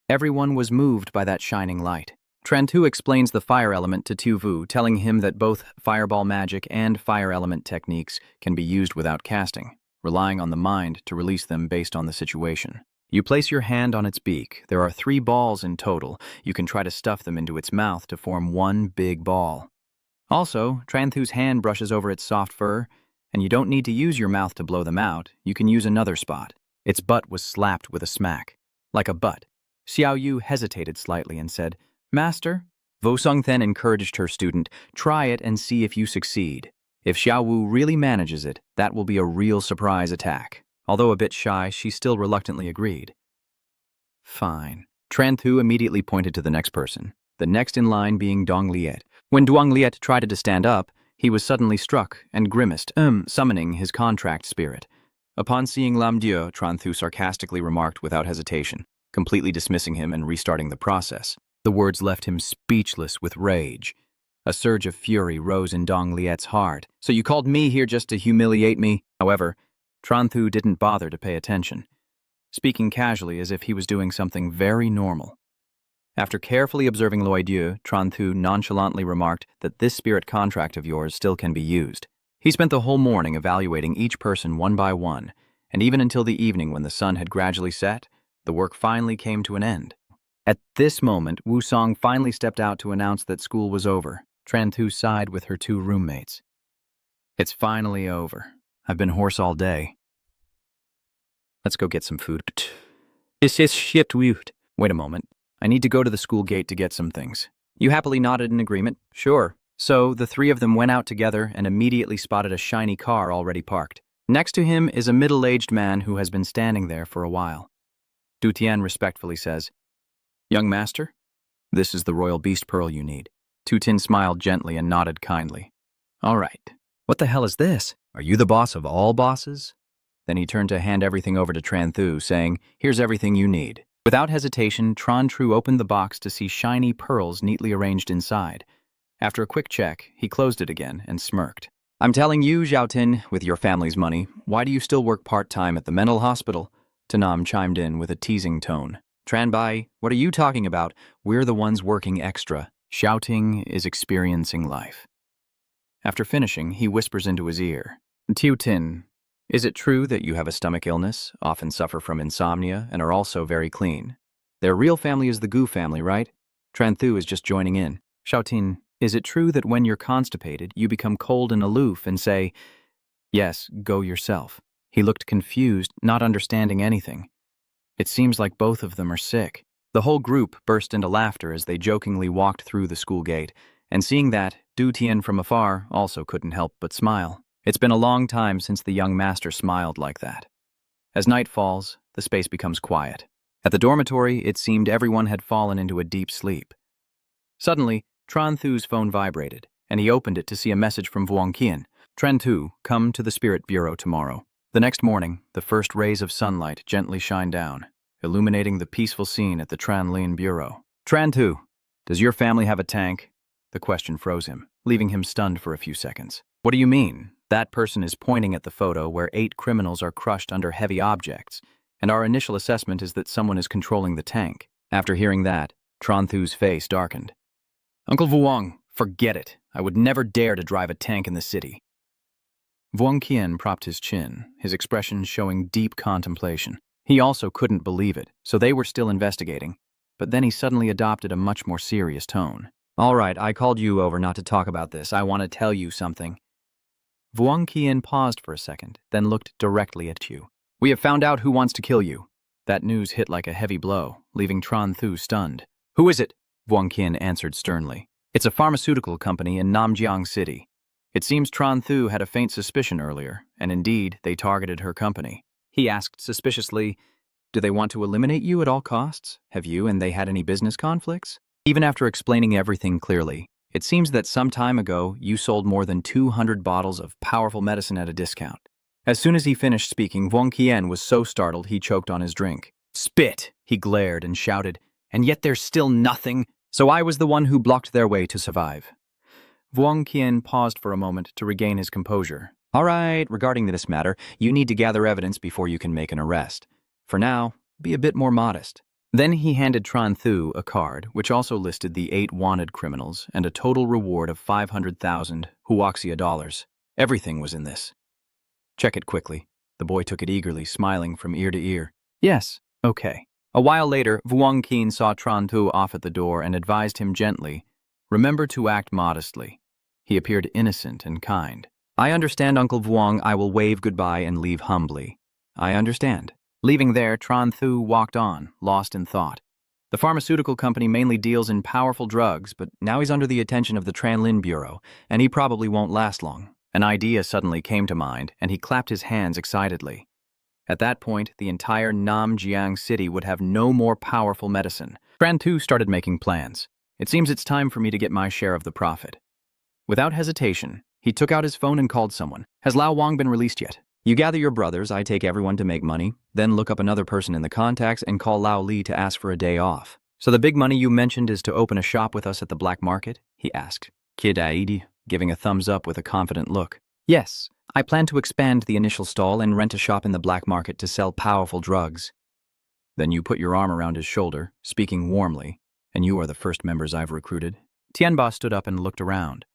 Everyone was moved by that shining light. Tran Thu explains the fire element to Tu Vu, telling him that both fireball magic and fire element techniques can be used without casting, relying on the mind to release them based on the situation. You place your hand on its beak. There are 3 balls in total. You can try to stuff them into its mouth to form one big ball. Also, Tran Thu's hand brushes over its soft fur, and you don't need to use your mouth to blow them out. You can use another spot. Its butt was slapped with a smack. Like a butt. Xiao Yu hesitated slightly and said, Master? Wusong then encouraged her student, try it and see if you succeed. If Xiao Wu really manages it, that will be a real surprise attack. Although a bit shy, she still reluctantly agreed. Fine. Tran Thu immediately pointed to the next person, the next in line being Dong Liet. When Duang Liet tried to stand up, he was suddenly struck and grimaced, summoning his contract spirit. Upon seeing Lam Dieu, Tran Thu sarcastically remarked without hesitation, completely dismissing him and restarting the process. The words left him speechless with rage. A surge of fury rose in Dong Liet's heart. So you called me here just to humiliate me? However, Tran Thu didn't bother to pay attention, speaking casually as if he was doing something very normal. After carefully observing Loi Dieu, Tran Thu nonchalantly remarked that this spirit contract of yours still can be used. He spent the whole morning evaluating each person one by one, and even until the evening when the sun had gradually set, the work finally came to an end. At this moment, Wu Song finally stepped out to announce that school was over. Tran Thu sighed with her two roommates. It's finally over. I've been hoarse all day. Let's go get some food. This is shit weird. Wait a moment. I need to go to the school gate to get some things. You happily nodded in agreement. Sure. So the three of them went out together and immediately spotted a shiny car already parked. Next to him is a middle-aged man who has been standing there for a while. Du Tian respectfully says, Young master, this is the royal beast pearl you need. Tu Tin smiled gently and nodded kindly. All right. What the hell is this? Are you the boss of all bosses? Then he turned to hand everything over to Tran Thu, saying, Here's everything you need. Without hesitation, Tran Thu opened the box to see shiny pearls neatly arranged inside. After a quick check, he closed it again and smirked. I'm telling you, Zhao Tin, with your family's money, why do you still work part-time at the mental hospital? Tanam chimed in with a teasing tone. Tran Bai, what are you talking about? We're the ones working extra. Shouting is experiencing life. After finishing, he whispers into his ear. Tiu Tin, is it true that you have a stomach illness, often suffer from insomnia, and are also very clean? Their real family is the Gu family, right? Tran Thu is just joining in. Xiaotin, is it true that when you're constipated, you become cold and aloof and say, Yes, go yourself? He looked confused, not understanding anything. It seems like both of them are sick. The whole group burst into laughter as they jokingly walked through the school gate, and seeing that, Du Tian from afar also couldn't help but smile. It's been a long time since the young master smiled like that. As night falls, the space becomes quiet. At the dormitory, it seemed everyone had fallen into a deep sleep. Suddenly, Tran Thu's phone vibrated, and he opened it to see a message from Vuong Qian. Tran Thu, come to the Spirit Bureau tomorrow. The next morning, the first rays of sunlight gently shine down, illuminating the peaceful scene at the Tran Lin Bureau. Tran Thu, does your family have a tank? The question froze him, leaving him stunned for a few seconds. What do you mean? That person is pointing at the photo where 8 criminals are crushed under heavy objects, and our initial assessment is that someone is controlling the tank. After hearing that, Tran Thu's face darkened. Uncle Vuong, forget it. I would never dare to drive a tank in the city. Vuong Qian propped his chin, his expression showing deep contemplation. He also couldn't believe it, so they were still investigating. But then he suddenly adopted a much more serious tone. All right, I called you over not to talk about this. I want to tell you something. Vuong Qian paused for a second, then looked directly at you. We have found out who wants to kill you. That news hit like a heavy blow, leaving Tran Thu stunned. Who is it? Vuong Qian answered sternly. It's a pharmaceutical company in Namjiang City. It seems Tran Thu had a faint suspicion earlier, and indeed, they targeted her company. He asked suspiciously, Do they want to eliminate you at all costs? Have you and they had any business conflicts? Even after explaining everything clearly, it seems that some time ago, you sold more than 200 bottles of powerful medicine at a discount. As soon as he finished speaking, Vuong Qian was so startled he choked on his drink. Spit! He glared and shouted, and yet there's still nothing. So I was the one who blocked their way to survive. Vuong Qian paused for a moment to regain his composure. All right, regarding this matter, you need to gather evidence before you can make an arrest. For now, be a bit more modest. Then he handed Tran Thu a card, which also listed the 8 wanted criminals and a total reward of 500,000 Huaxia dollars. Everything was in this. Check it quickly. The boy took it eagerly, smiling from ear to ear. Yes, okay. A while later, Vuong Qian saw Tran Thu off at the door and advised him gently, Remember to act modestly. He appeared innocent and kind. I understand, Uncle Vuong. I will wave goodbye and leave humbly. I understand. Leaving there, Tran Thu walked on, lost in thought. The pharmaceutical company mainly deals in powerful drugs, but now he's under the attention of the Tran Lin Bureau, and he probably won't last long. An idea suddenly came to mind, and he clapped his hands excitedly. At that point, the entire Namjiang city would have no more powerful medicine. Tran Thu started making plans. It seems it's time for me to get my share of the profit. Without hesitation, he took out his phone and called someone. Has Lao Wang been released yet? You gather your brothers, I take everyone to make money, then look up another person in the contacts and call Lao Li to ask for a day off. So the big money you mentioned is to open a shop with us at the black market? He asked. Kid Aidi, giving a thumbs up with a confident look. Yes, I plan to expand the initial stall and rent a shop in the black market to sell powerful drugs. Then you put your arm around his shoulder, speaking warmly, and you are the first members I've recruited. Tianba stood up and looked around.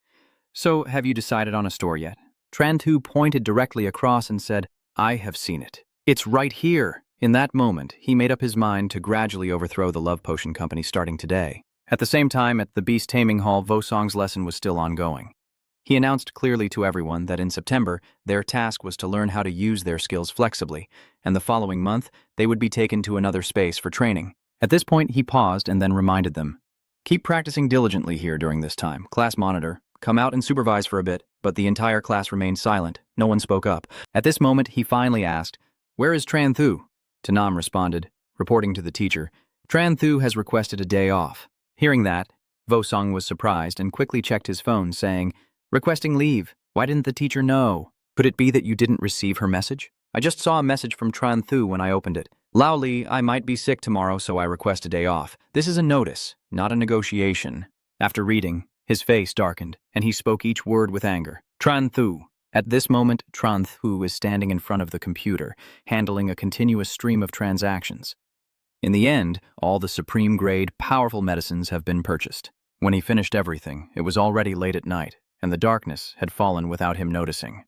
So, have you decided on a store yet? Tran Tu pointed directly across and said, I have seen it. It's right here. In that moment, he made up his mind to gradually overthrow the Love Potion Company starting today. At the same time, at the Beast Taming Hall, Vosong's lesson was still ongoing. He announced clearly to everyone that in September, their task was to learn how to use their skills flexibly, and the following month, they would be taken to another space for training. At this point, he paused and then reminded them, keep practicing diligently here during this time. Class monitor, come out and supervise for a bit, but the entire class remained silent. No one spoke up. At this moment, he finally asked, where is Tran Thu? Tanam responded, reporting to the teacher, Tran Thu has requested a day off. Hearing that, Vosong was surprised and quickly checked his phone, saying, requesting leave. Why didn't the teacher know? Could it be that you didn't receive her message? I just saw a message from Tran Thu when I opened it. Lao Li, I might be sick tomorrow, so I request a day off. This is a notice, not a negotiation. After reading, his face darkened, and he spoke each word with anger. Tran Thu. At this moment, Tran Thu is standing in front of the computer, handling a continuous stream of transactions. In the end, all the supreme-grade, powerful medicines have been purchased. When he finished everything, it was already late at night, and the darkness had fallen without him noticing.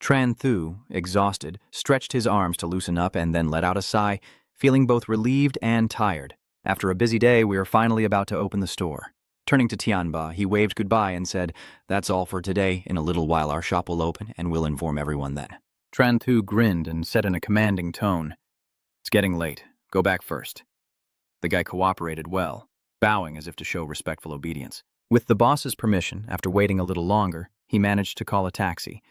Tran Thu, exhausted, stretched his arms to loosen up and then let out a sigh, feeling both relieved and tired. After a busy day, we are finally about to open the store. Turning to Tianba, he waved goodbye and said, that's all for today. In a little while our shop will open and we'll inform everyone then. Tran Thu grinned and said in a commanding tone, it's getting late. Go back first. The guy cooperated well, bowing as if to show respectful obedience. With the boss's permission, after waiting a little longer, he managed to call a taxi.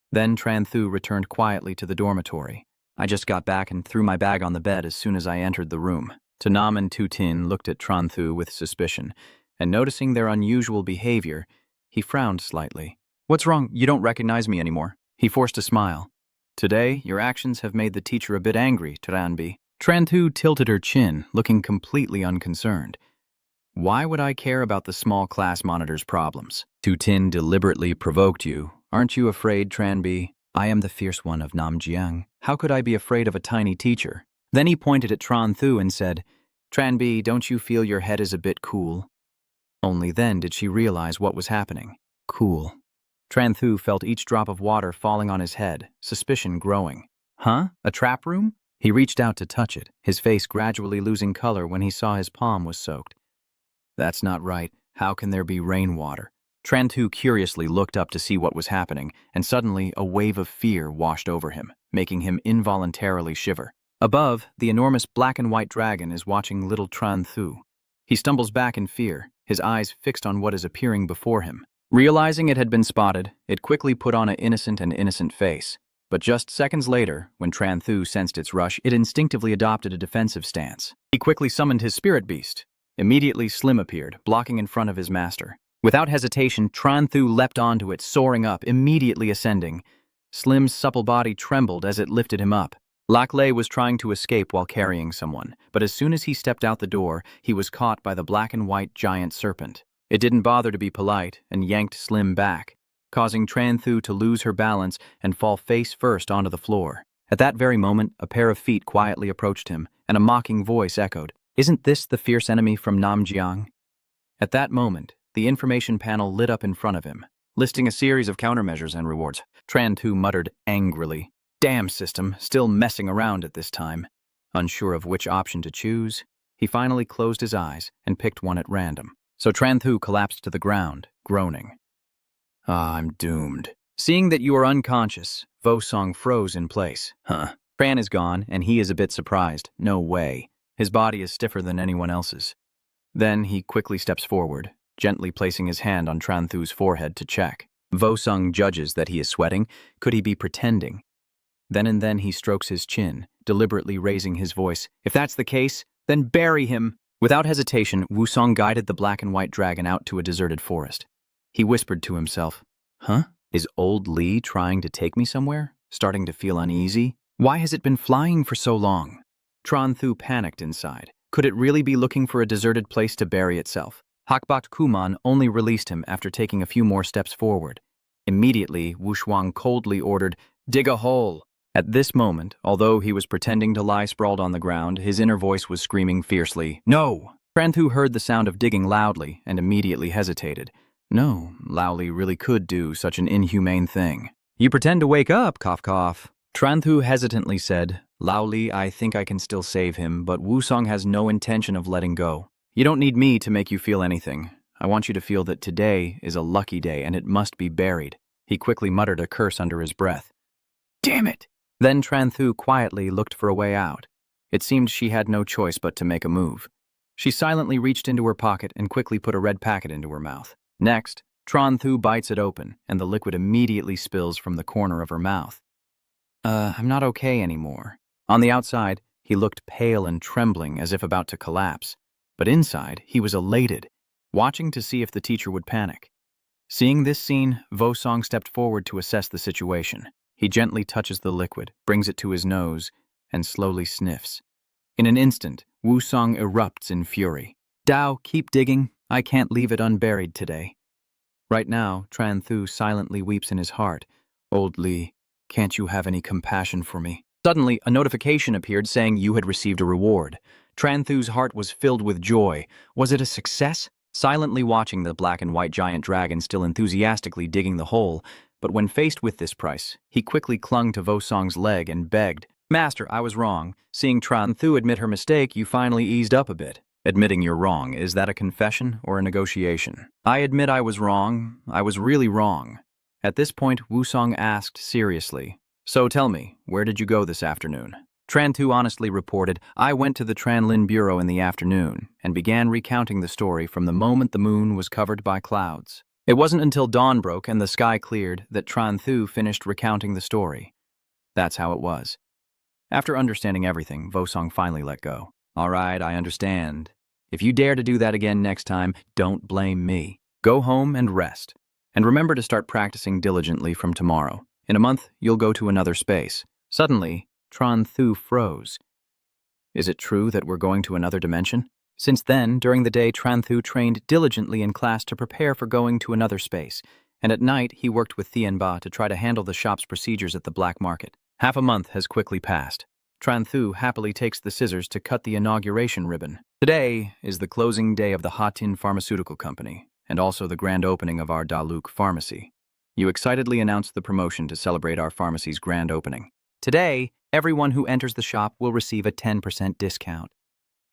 Then Tran Thu returned quietly to the dormitory. I just got back and threw my bag on the bed as soon as I entered the room. Tanam and Tu Tin looked at Tran Thu with suspicion, and noticing their unusual behavior, he frowned slightly. What's wrong? You don't recognize me anymore. He forced a smile. Today, your actions have made the teacher a bit angry, Tranbi. Tran Thu tilted her chin, looking completely unconcerned. Why would I care about the small class monitor's problems? Tu Tin deliberately provoked you. Aren't you afraid, Tranbi? I am the fierce one of Namjiang. How could I be afraid of a tiny teacher? Then he pointed at Tran Thu and said, Tranbi, don't you feel your head is a bit cool? Only then did she realize what was happening. Cool. Tran Thu felt each drop of water falling on his head, suspicion growing. Huh? A trap room? He reached out to touch it, his face gradually losing color when he saw his palm was soaked. That's not right. How can there be rainwater? Tran Thu curiously looked up to see what was happening, and suddenly a wave of fear washed over him, making him involuntarily shiver. Above, the enormous black and white dragon is watching little Tran Thu. He stumbles back in fear, his eyes fixed on what is appearing before him. Realizing it had been spotted, it quickly put on an innocent face. But just seconds later, when Tran Thu sensed its rush, it instinctively adopted a defensive stance. He quickly summoned his spirit beast. Immediately, Slim appeared, blocking in front of his master. Without hesitation, Tran Thu leapt onto it, soaring up, immediately ascending. Slim's supple body trembled as it lifted him up. Lak Lei was trying to escape while carrying someone, but as soon as he stepped out the door, he was caught by the black and white giant serpent. It didn't bother to be polite and yanked Slim back, causing Tran Thu to lose her balance and fall face first onto the floor. At that very moment, a pair of feet quietly approached him, and a mocking voice echoed, Isn't this the fierce enemy from Namjiang? At that moment, the information panel lit up in front of him, listing a series of countermeasures and rewards. Tran Thu muttered angrily, Damn system, still messing around at this time. Unsure of which option to choose, he finally closed his eyes and picked one at random. So Tran Thu collapsed to the ground, groaning. I'm doomed. Seeing that you are unconscious, Vosong froze in place. Tran is gone, and he is a bit surprised. No way. His body is stiffer than anyone else's. Then he quickly steps forward, gently placing his hand on Tran Thu's forehead to check. Vosong judges that he is sweating. Could he be pretending? Then and then he strokes his chin, deliberately raising his voice. If that's the case, then bury him. Without hesitation, Wusong guided the black and white dragon out to a deserted forest. He whispered to himself, Is old Li trying to take me somewhere? starting to feel uneasy. Why has it been flying for so long? Tran Thu panicked inside. Could it really be looking for a deserted place to bury itself? Hakbakt Kuman only released him after taking a few more steps forward. Immediately, Wu Shuang coldly ordered, "Dig a hole." At this moment, although he was pretending to lie sprawled on the ground, his inner voice was screaming fiercely, "No!" Tran Thu heard the sound of digging loudly and immediately hesitated. No, Laoli really could do such an inhumane thing. "You pretend to wake up, cough cough." Tran Thu hesitantly said, "Laoli, I think I can still save him, but Wu Song has no intention of letting go. You don't need me to make you feel anything. I want you to feel that today is a lucky day and it must be buried." He quickly muttered a curse under his breath. "Damn it!" Then Tran Thu quietly looked for a way out. It seemed she had no choice but to make a move. She silently reached into her pocket and quickly put a red packet into her mouth. Next, Tran Thu bites it open, and the liquid immediately spills from the corner of her mouth. I'm not okay anymore." On the outside, he looked pale and trembling as if about to collapse. But inside, he was elated, watching to see if the teacher would panic. Seeing this scene, Vo Song stepped forward to assess the situation. He gently touches the liquid, brings it to his nose, and slowly sniffs. In an instant, Wu Song erupts in fury. "Dao, keep digging. I can't leave it unburied today." Right now, Tran Thu silently weeps in his heart. "Old Li, can't you have any compassion for me?" Suddenly, a notification appeared saying you had received a reward. Tran Thu's heart was filled with joy. Was it a success? Silently watching the black and white giant dragon still enthusiastically digging the hole, but when faced with this price, he quickly clung to Vo Song's leg and begged, "Master, I was wrong." Seeing Tran Thu admit her mistake, you finally eased up a bit. Admitting you're wrong, is that a confession or a negotiation? "I admit I was wrong. I was really wrong." At this point, Wu Song asked seriously, "So tell me, where did you go this afternoon?" Tran Thu honestly reported, "I went to the Tran Lin Bureau in the afternoon," and began recounting the story from the moment the moon was covered by clouds. It wasn't until dawn broke and the sky cleared that Tran Thu finished recounting the story. That's how it was. After understanding everything, Vo Song finally let go. "All right, I understand. If you dare to do that again next time, don't blame me. Go home and rest. And remember to start practicing diligently from tomorrow. In a month, you'll go to another space." Suddenly, Tran Thu froze. Is it true that we're going to another dimension? Since then, during the day, Tran Thu trained diligently in class to prepare for going to another space, and at night he worked with Thien Ba to try to handle the shop's procedures at the black market. Half a month has quickly passed. Tran Thu happily takes the scissors to cut the inauguration ribbon. Today is the closing day of the Hatin Pharmaceutical Company, and also the grand opening of our Daluk pharmacy. You excitedly announced the promotion to celebrate our pharmacy's grand opening. Today, everyone who enters the shop will receive a 10% discount.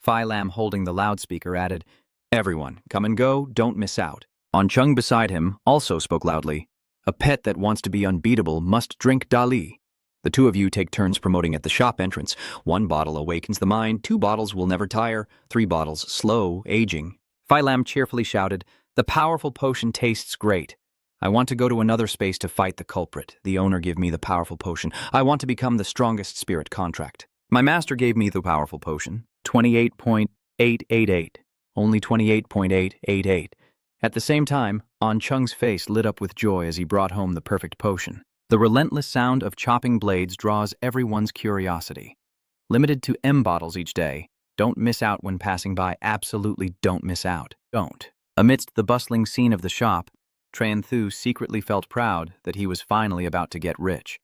Phi Lam, holding the loudspeaker, added, "Everyone, come and go, don't miss out." On Chung beside him also spoke loudly, "A pet that wants to be unbeatable must drink Dali. The two of you take turns promoting at the shop entrance. 1 bottle awakens the mind, 2 bottles will never tire, 3 bottles slow aging." Phi Lam cheerfully shouted, "The powerful potion tastes great. I want to go to another space to fight the culprit. The owner give me the powerful potion. I want to become the strongest spirit contract. My master gave me the powerful potion. 28.888. Only 28.888. At the same time, An Chung's face lit up with joy as he brought home the perfect potion. The relentless sound of chopping blades draws everyone's curiosity. Limited to M bottles each day. Don't miss out when passing by. Absolutely don't miss out. Don't. Amidst the bustling scene of the shop, Tran Thu secretly felt proud that he was finally about to get rich.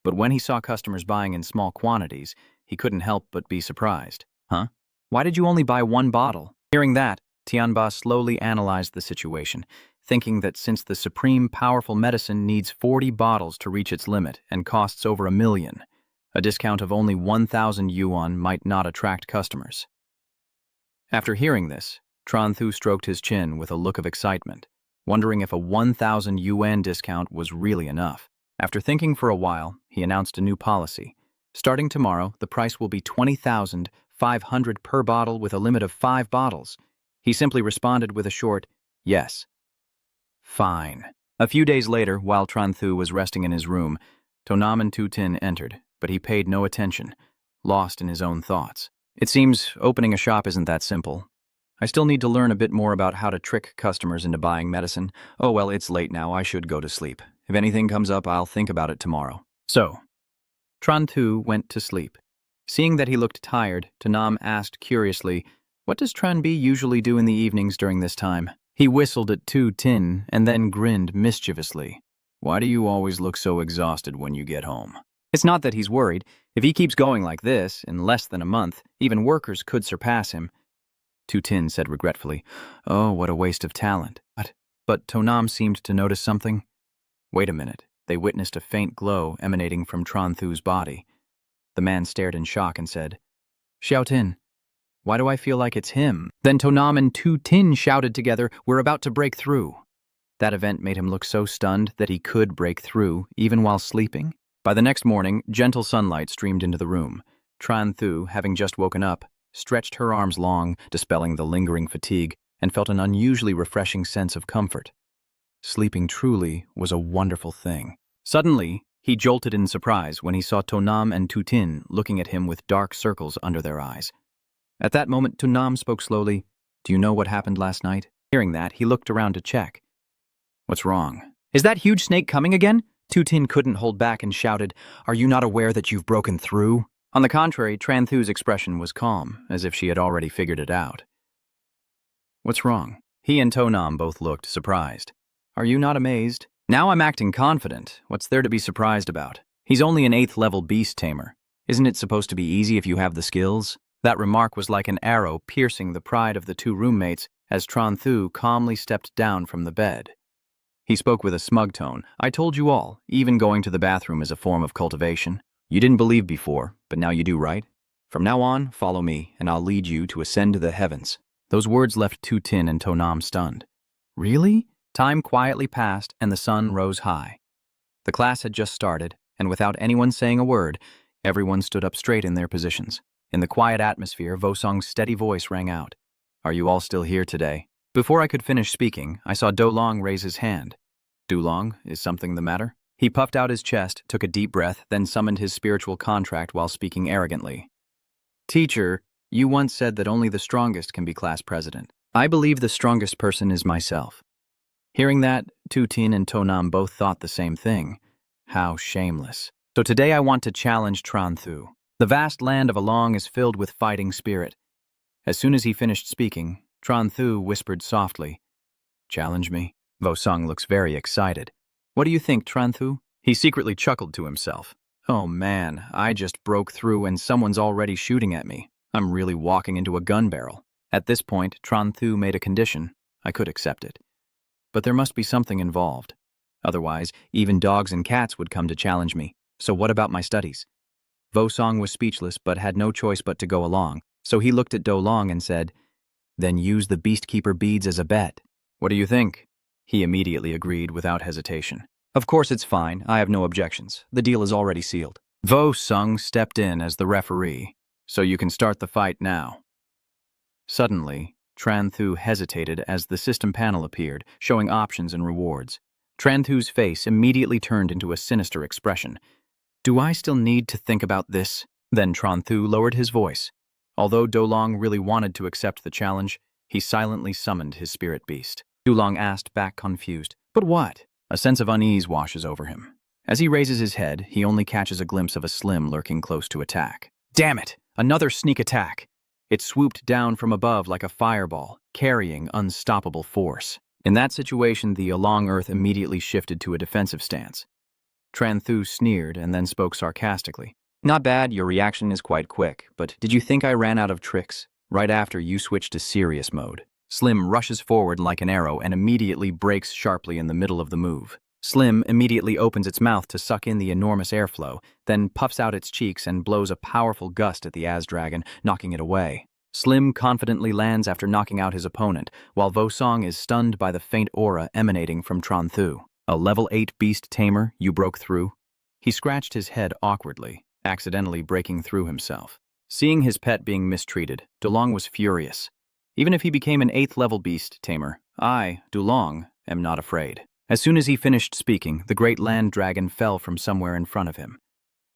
But when he saw customers buying in small quantities, he couldn't help but be surprised. "Huh? Why did you only buy 1 bottle?" Hearing that, Tianba slowly analyzed the situation, thinking that since the supreme powerful medicine needs 40 bottles to reach its limit and costs over 1 million, a discount of only 1,000 yuan might not attract customers. After hearing this, Tran Thu stroked his chin with a look of excitement, wondering if a 1,000 yuan discount was really enough. After thinking for a while, he announced a new policy. Starting tomorrow, the price will be 20,500 per bottle with a limit of 5 bottles. He simply responded with a short, "Yes." "Fine." A few days later, while Tran Thu was resting in his room, Tonam and Tu Tin entered, but he paid no attention, lost in his own thoughts. It seems opening a shop isn't that simple. I still need to learn a bit more about how to trick customers into buying medicine. Oh well, it's late now, I should go to sleep. If anything comes up, I'll think about it tomorrow. So, Tran went to sleep. Seeing that he looked tired, Tanam asked curiously, "What does Tran usually do in the evenings during this time?" He whistled at Tu Tin and then grinned mischievously. "Why do you always look so exhausted when you get home?" It's not that he's worried. If he keeps going like this, in less than a month, even workers could surpass him. Tu Tin said regretfully, "Oh, what a waste of talent." But Tonam seemed to notice something. Wait a minute. They witnessed a faint glow emanating from Tran body. The man stared in shock and said, "Xiao Tin, why do I feel like it's him?" Then Tonam and Tu Tin shouted together, "We're about to break through." That event made him look so stunned that he could break through, even while sleeping. By the next morning, gentle sunlight streamed into the room. Tran, having just woken up, stretched her arms long, dispelling the lingering fatigue, and felt an unusually refreshing sense of comfort. Sleeping truly was a wonderful thing. Suddenly, he jolted in surprise when he saw Tonam and Tu Tin looking at him with dark circles under their eyes. At that moment, Tonam spoke slowly, "Do you know what happened last night?" Hearing that, he looked around to check. "What's wrong?" "Is that huge snake coming again?" Tu Tin couldn't hold back and shouted, "Are you not aware that you've broken through?" On the contrary, Tran expression was calm, as if she had already figured it out. "What's wrong?" He and Tonam both looked surprised. "Are you not amazed?" "Now I'm acting confident. What's there to be surprised about? He's only an 8th level beast tamer. Isn't it supposed to be easy if you have the skills?" That remark was like an arrow piercing the pride of the two roommates as Tran calmly stepped down from the bed. He spoke with a smug tone. "I told you all, even going to the bathroom is a form of cultivation. You didn't believe before, but now you do, right? From now on, follow me, and I'll lead you to ascend to the heavens." Those words left Tu Tin and Tonam stunned. Really? Time quietly passed, and the sun rose high. The class had just started, and without anyone saying a word, everyone stood up straight in their positions. In the quiet atmosphere, Vosong's steady voice rang out. "Are you all still here today?" Before I could finish speaking, I saw Dolong raise his hand. "Dulong, is something the matter?" He puffed out his chest, took a deep breath, then summoned his spiritual contract while speaking arrogantly. "Teacher, you once said that only the strongest can be class president. I believe the strongest person is myself." Hearing that, Tu Tin and Tonam both thought the same thing. How shameless. So today I want to challenge Tran. The vast land of Along is filled with fighting spirit. As soon as he finished speaking, Tran whispered softly, "Challenge me?" Vosong looks very excited. "What do you think, Tran?" He secretly chuckled to himself. "Oh man, I just broke through and someone's already shooting at me. I'm really walking into a gun barrel." At this point, Tran made a condition. I could accept it. But there must be something involved. Otherwise, even dogs and cats would come to challenge me. So what about my studies? Vosong was speechless but had no choice but to go along. So he looked at Dolong and said, "Then use the Beastkeeper beads as a bet." "What do you think?" He immediately agreed without hesitation. "Of course it's fine. I have no objections. The deal is already sealed." Vosong stepped in as the referee. "So you can start the fight now." Suddenly, Tran hesitated as the system panel appeared, showing options and rewards. Tran face immediately turned into a sinister expression. "Do I still need to think about this?" Then Tran lowered his voice. Although Dolong really wanted to accept the challenge, he silently summoned his spirit beast. Dolong asked back confused, "But what?" A sense of unease washes over him. As he raises his head, he only catches a glimpse of a Slim lurking close to attack. Damn it! Another sneak attack! It swooped down from above like a fireball, carrying unstoppable force. In that situation, the Along Earth immediately shifted to a defensive stance. Tran sneered and then spoke sarcastically. "Not bad, your reaction is quite quick, but did you think I ran out of tricks? Right after you switched to serious mode." Slim rushes forward like an arrow and immediately breaks sharply in the middle of the move. Slim immediately opens its mouth to suck in the enormous airflow, then puffs out its cheeks and blows a powerful gust at the Az-Dragon, knocking it away. Slim confidently lands after knocking out his opponent, while Vosong is stunned by the faint aura emanating from Tran. "A level 8 beast tamer, you broke through?" He scratched his head awkwardly, accidentally breaking through himself. Seeing his pet being mistreated, Dolong was furious. Even if he became an 8th level beast tamer, I, Dolong, am not afraid. As soon as he finished speaking, the great land dragon fell from somewhere in front of him.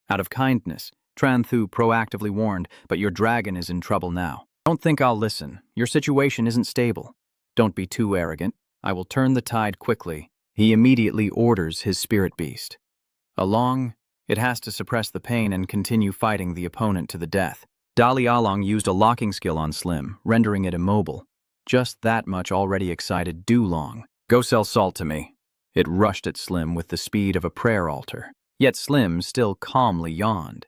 Out of kindness, Tran proactively warned, "But your dragon is in trouble now. Don't think I'll listen. Your situation isn't stable. Don't be too arrogant. I will turn the tide quickly." He immediately orders his spirit beast. Along, It has to suppress the pain and continue fighting the opponent to the death. Dali Along used a locking skill on Slim, rendering it immobile. Just that much already excited Dulong. Go sell salt to me. It rushed at Slim with the speed of a prayer altar. Yet Slim still calmly yawned.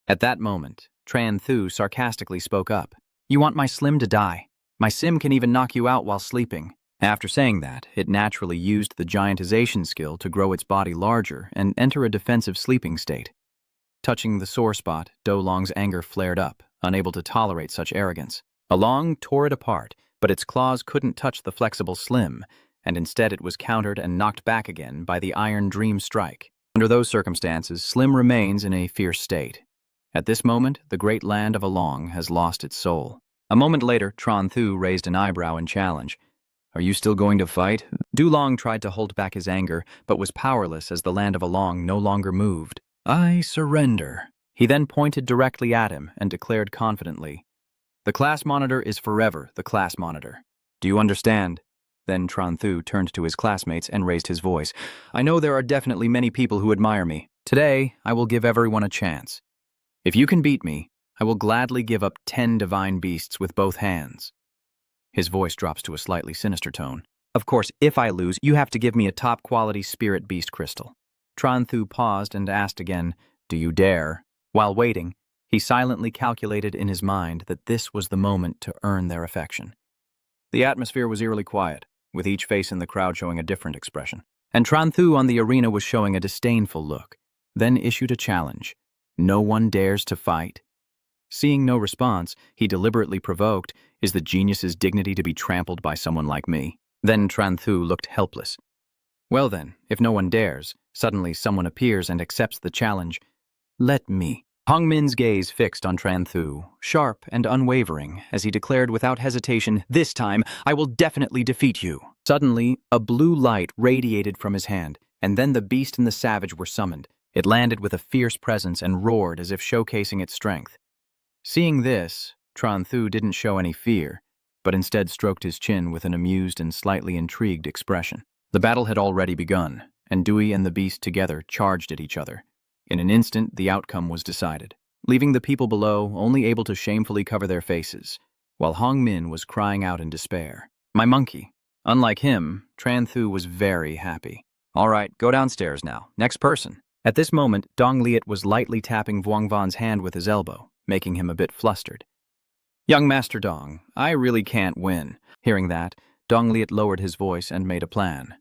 At that moment, Tran Thu sarcastically spoke up. You want my Slim to die? My Sim can even knock you out while sleeping. After saying that, it naturally used the giantization skill to grow its body larger and enter a defensive sleeping state. Touching the sore spot, Dolong's anger flared up, unable to tolerate such arrogance. Along tore it apart, but its claws couldn't touch the flexible Slim, and instead it was countered and knocked back again by the Iron Dream Strike. Under those circumstances, Slim remains in a fierce state. At this moment, the great land of Along has lost its soul. A moment later, Tran Thu raised an eyebrow in challenge. Are you still going to fight? Dulong tried to hold back his anger, but was powerless as the land of Along no longer moved. I surrender. He then pointed directly at him and declared confidently, the class monitor is forever the class monitor. Do you understand? Then Tran Thu turned to his classmates and raised his voice. I know there are definitely many people who admire me. Today, I will give everyone a chance. If you can beat me, I will gladly give up 10 divine beasts with both hands. His voice drops to a slightly sinister tone. Of course, if I lose, you have to give me a top-quality spirit beast crystal. Tran Thu paused and asked again, do you dare? While waiting, he silently calculated in his mind that this was the moment to earn their affection. The atmosphere was eerily quiet, with each face in the crowd showing a different expression. And Tran Thu on the arena was showing a disdainful look, then issued a challenge. No one dares to fight. Seeing no response, he deliberately provoked, is the genius's dignity to be trampled by someone like me? Then Tran Thu looked helpless. Well then, if no one dares, suddenly someone appears and accepts the challenge. Let me. Hong Min's gaze fixed on Tran Thu, sharp and unwavering, as he declared without hesitation, this time I will definitely defeat you. Suddenly, a blue light radiated from his hand, and then the beast and the savage were summoned. It landed with a fierce presence and roared as if showcasing its strength. Seeing this, Tran Thu didn't show any fear, but instead stroked his chin with an amused and slightly intrigued expression. The battle had already begun, and Dewey and the beast together charged at each other. In an instant, the outcome was decided, leaving the people below only able to shamefully cover their faces, while Hong Min was crying out in despair. My monkey. Unlike him, Tran Thu was very happy. All right, go downstairs now. Next person. At this moment, Dong Liet was lightly tapping Vuong Van's hand with his elbow, making him a bit flustered. Young Master Dong, I really can't win. Hearing that, Dong Liet lowered his voice and made a plan.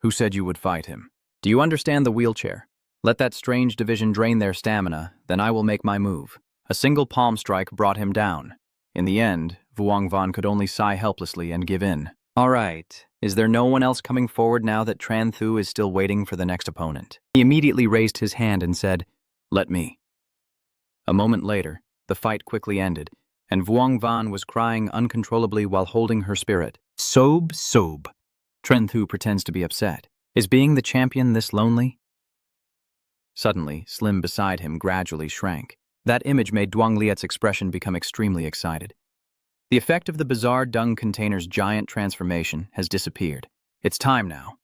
Who said you would fight him? Do you understand the wheelchair? Let that strange division drain their stamina, then I will make my move. A single palm strike brought him down. In the end, Vuong Van could only sigh helplessly and give in. All right, is there no one else coming forward now that Tran Thu is still waiting for the next opponent? He immediately raised his hand and said, let me. A moment later, the fight quickly ended, and Vuong Van was crying uncontrollably while holding her spirit. Sob. Tran Thu pretends to be upset. Is being the champion this lonely? Suddenly, Slim beside him gradually shrank. That image made Duong Liet's expression become extremely excited. The effect of the bizarre dung container's giant transformation has disappeared. It's time now.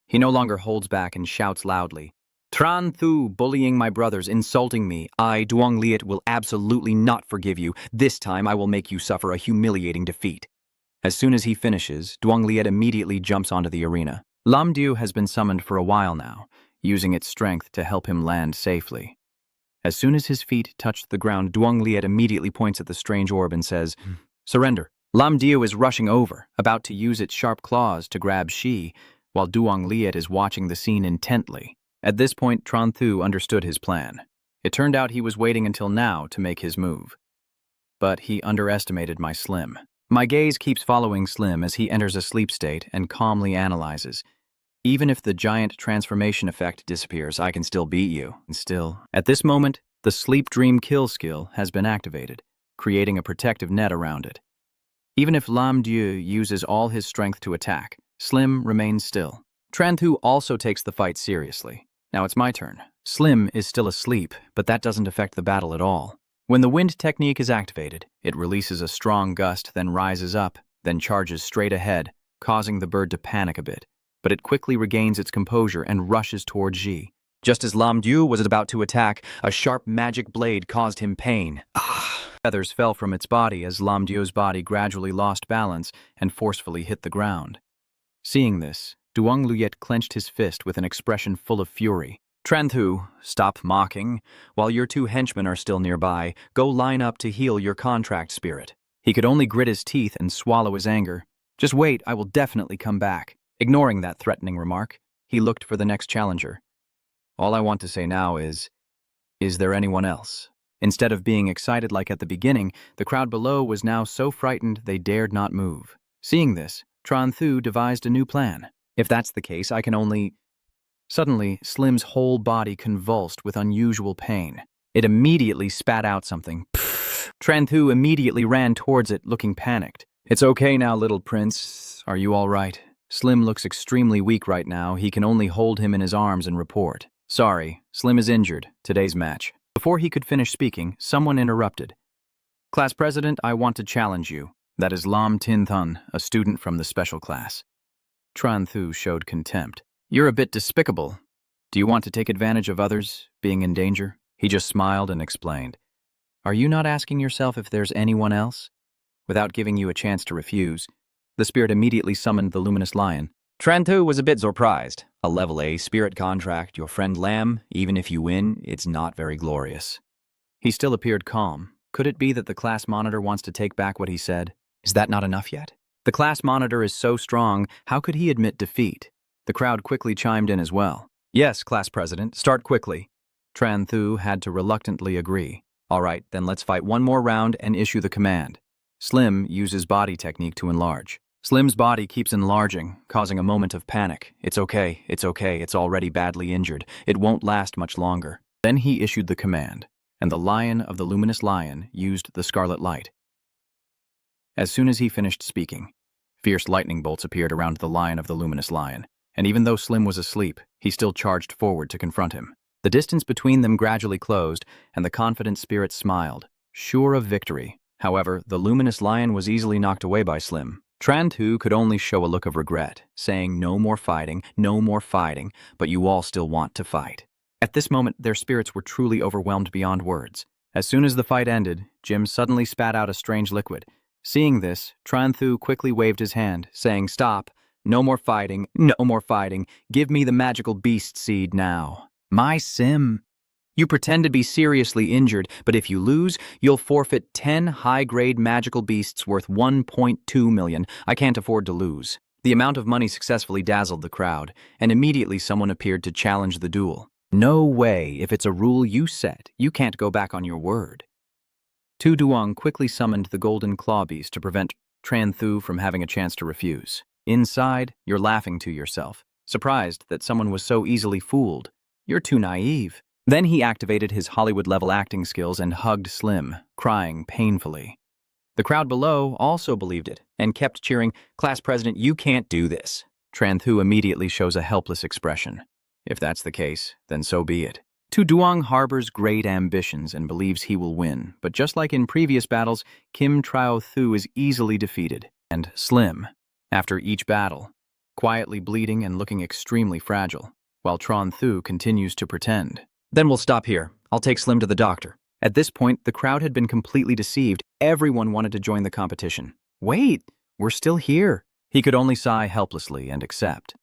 He no longer holds back and shouts loudly, Tran Thu bullying my brothers, insulting me. I, Duong Liet, will absolutely not forgive you. This time I will make you suffer a humiliating defeat. As soon as he finishes, Duong Liet immediately jumps onto the arena. Lam Diu has been summoned for a while now, using its strength to help him land safely. As soon as his feet touch the ground, Duong Liet immediately points at the strange orb and says, Surrender. Lam Diu is rushing over, about to use its sharp claws to grab Shi, while Duong Liet is watching the scene intently. At this point, Tran Thu understood his plan. It turned out he was waiting until now to make his move. But he underestimated my Slim. My gaze keeps following Slim as he enters a sleep state and calmly analyzes. Even if the giant transformation effect disappears, I can still beat you. And still, at this moment, the Sleep Dream Kill skill has been activated, creating a protective net around it. Even if Lam Diu uses all his strength to attack, Slim remains still. Tran Thu also takes the fight seriously. Now it's my turn. Slim is still asleep, but that doesn't affect the battle at all. When the wind technique is activated, it releases a strong gust, then rises up, then charges straight ahead, causing the bird to panic a bit. But it quickly regains its composure and rushes toward Ji. Just as Lam Du was about to attack, a sharp magic blade caused him pain. Feathers fell from its body as Lam Du's body gradually lost balance and forcefully hit the ground. Seeing this, Duong Luyet clenched his fist with an expression full of fury. Tran Thu, stop mocking. While your two henchmen are still nearby, go line up to heal your contract spirit. He could only grit his teeth and swallow his anger. Just wait, I will definitely come back. Ignoring that threatening remark, he looked for the next challenger. All I want to say now is there anyone else? Instead of being excited like at the beginning, the crowd below was now so frightened they dared not move. Seeing this, Tran Thu devised a new plan. If that's the case, I can only... Suddenly, Slim's whole body convulsed with unusual pain. It immediately spat out something. Tran Thu immediately ran towards it, looking panicked. It's okay now, little prince. Are you all right? Slim looks extremely weak right now. He can only hold him in his arms and report. Sorry, Slim is injured. Today's match. Before he could finish speaking, someone interrupted. Class President, I want to challenge you. That is Lam Tin Thun, a student from the special class. Tran Thu showed contempt. You're a bit despicable. Do you want to take advantage of others being in danger? He just smiled and explained. Are you not asking yourself if there's anyone else? Without giving you a chance to refuse, the spirit immediately summoned the luminous lion. Tran Thu was a bit surprised. A level A spirit contract, your friend Lam, even if you win, it's not very glorious. He still appeared calm. Could it be that the class monitor wants to take back what he said? Is that not enough yet? The class monitor is so strong, how could he admit defeat? The crowd quickly chimed in as well. Yes, class president, start quickly. Tran Thu had to reluctantly agree. All right, then let's fight one more round and issue the command. Slim uses body technique to enlarge. Slim's body keeps enlarging, causing a moment of panic. It's okay, it's already badly injured. It won't last much longer. Then he issued the command, and the lion of the luminous lion used the scarlet light. As soon as he finished speaking, fierce lightning bolts appeared around the lion of the luminous lion, and even though Slim was asleep, he still charged forward to confront him. The distance between them gradually closed, and the confident spirit smiled, sure of victory. However, the luminous lion was easily knocked away by Slim. Tran Thu could only show a look of regret, saying no more fighting, but you all still want to fight. At this moment, their spirits were truly overwhelmed beyond words. As soon as the fight ended, Jim suddenly spat out a strange liquid. Seeing this, Tran Thu quickly waved his hand, saying, Stop, no more fighting, give me the magical beast seed now. My sim. You pretend to be seriously injured, but if you lose, you'll forfeit 10 high-grade magical beasts worth 1.2 million. I can't afford to lose. The amount of money successfully dazzled the crowd, and immediately someone appeared to challenge the duel. No way, if it's a rule you set, you can't go back on your word. Tu Duong quickly summoned the golden claw beast to prevent Tran Thu from having a chance to refuse. Inside, you're laughing to yourself, surprised that someone was so easily fooled. You're too naive. Then he activated his Hollywood-level acting skills and hugged Slim, crying painfully. The crowd below also believed it and kept cheering, Class President, you can't do this. Tran Thu immediately shows a helpless expression. If that's the case, then so be it. Tu Duong harbors great ambitions and believes he will win, but just like in previous battles, Kim Trao Thu is easily defeated. And Slim, after each battle, quietly bleeding and looking extremely fragile, while Tran Thu continues to pretend. Then we'll stop here. I'll take Slim to the doctor. At this point, the crowd had been completely deceived. Everyone wanted to join the competition. Wait, we're still here. He could only sigh helplessly and accept.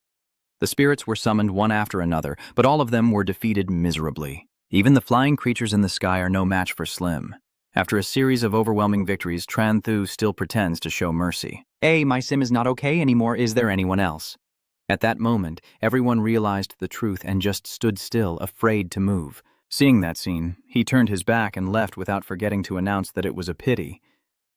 The spirits were summoned one after another, but all of them were defeated miserably. Even the flying creatures in the sky are no match for Slim. After a series of overwhelming victories, Tran Thu still pretends to show mercy. Hey, my sim is not okay anymore. Is there anyone else? At that moment, everyone realized the truth and just stood still, afraid to move. Seeing that scene, he turned his back and left without forgetting to announce that it was a pity.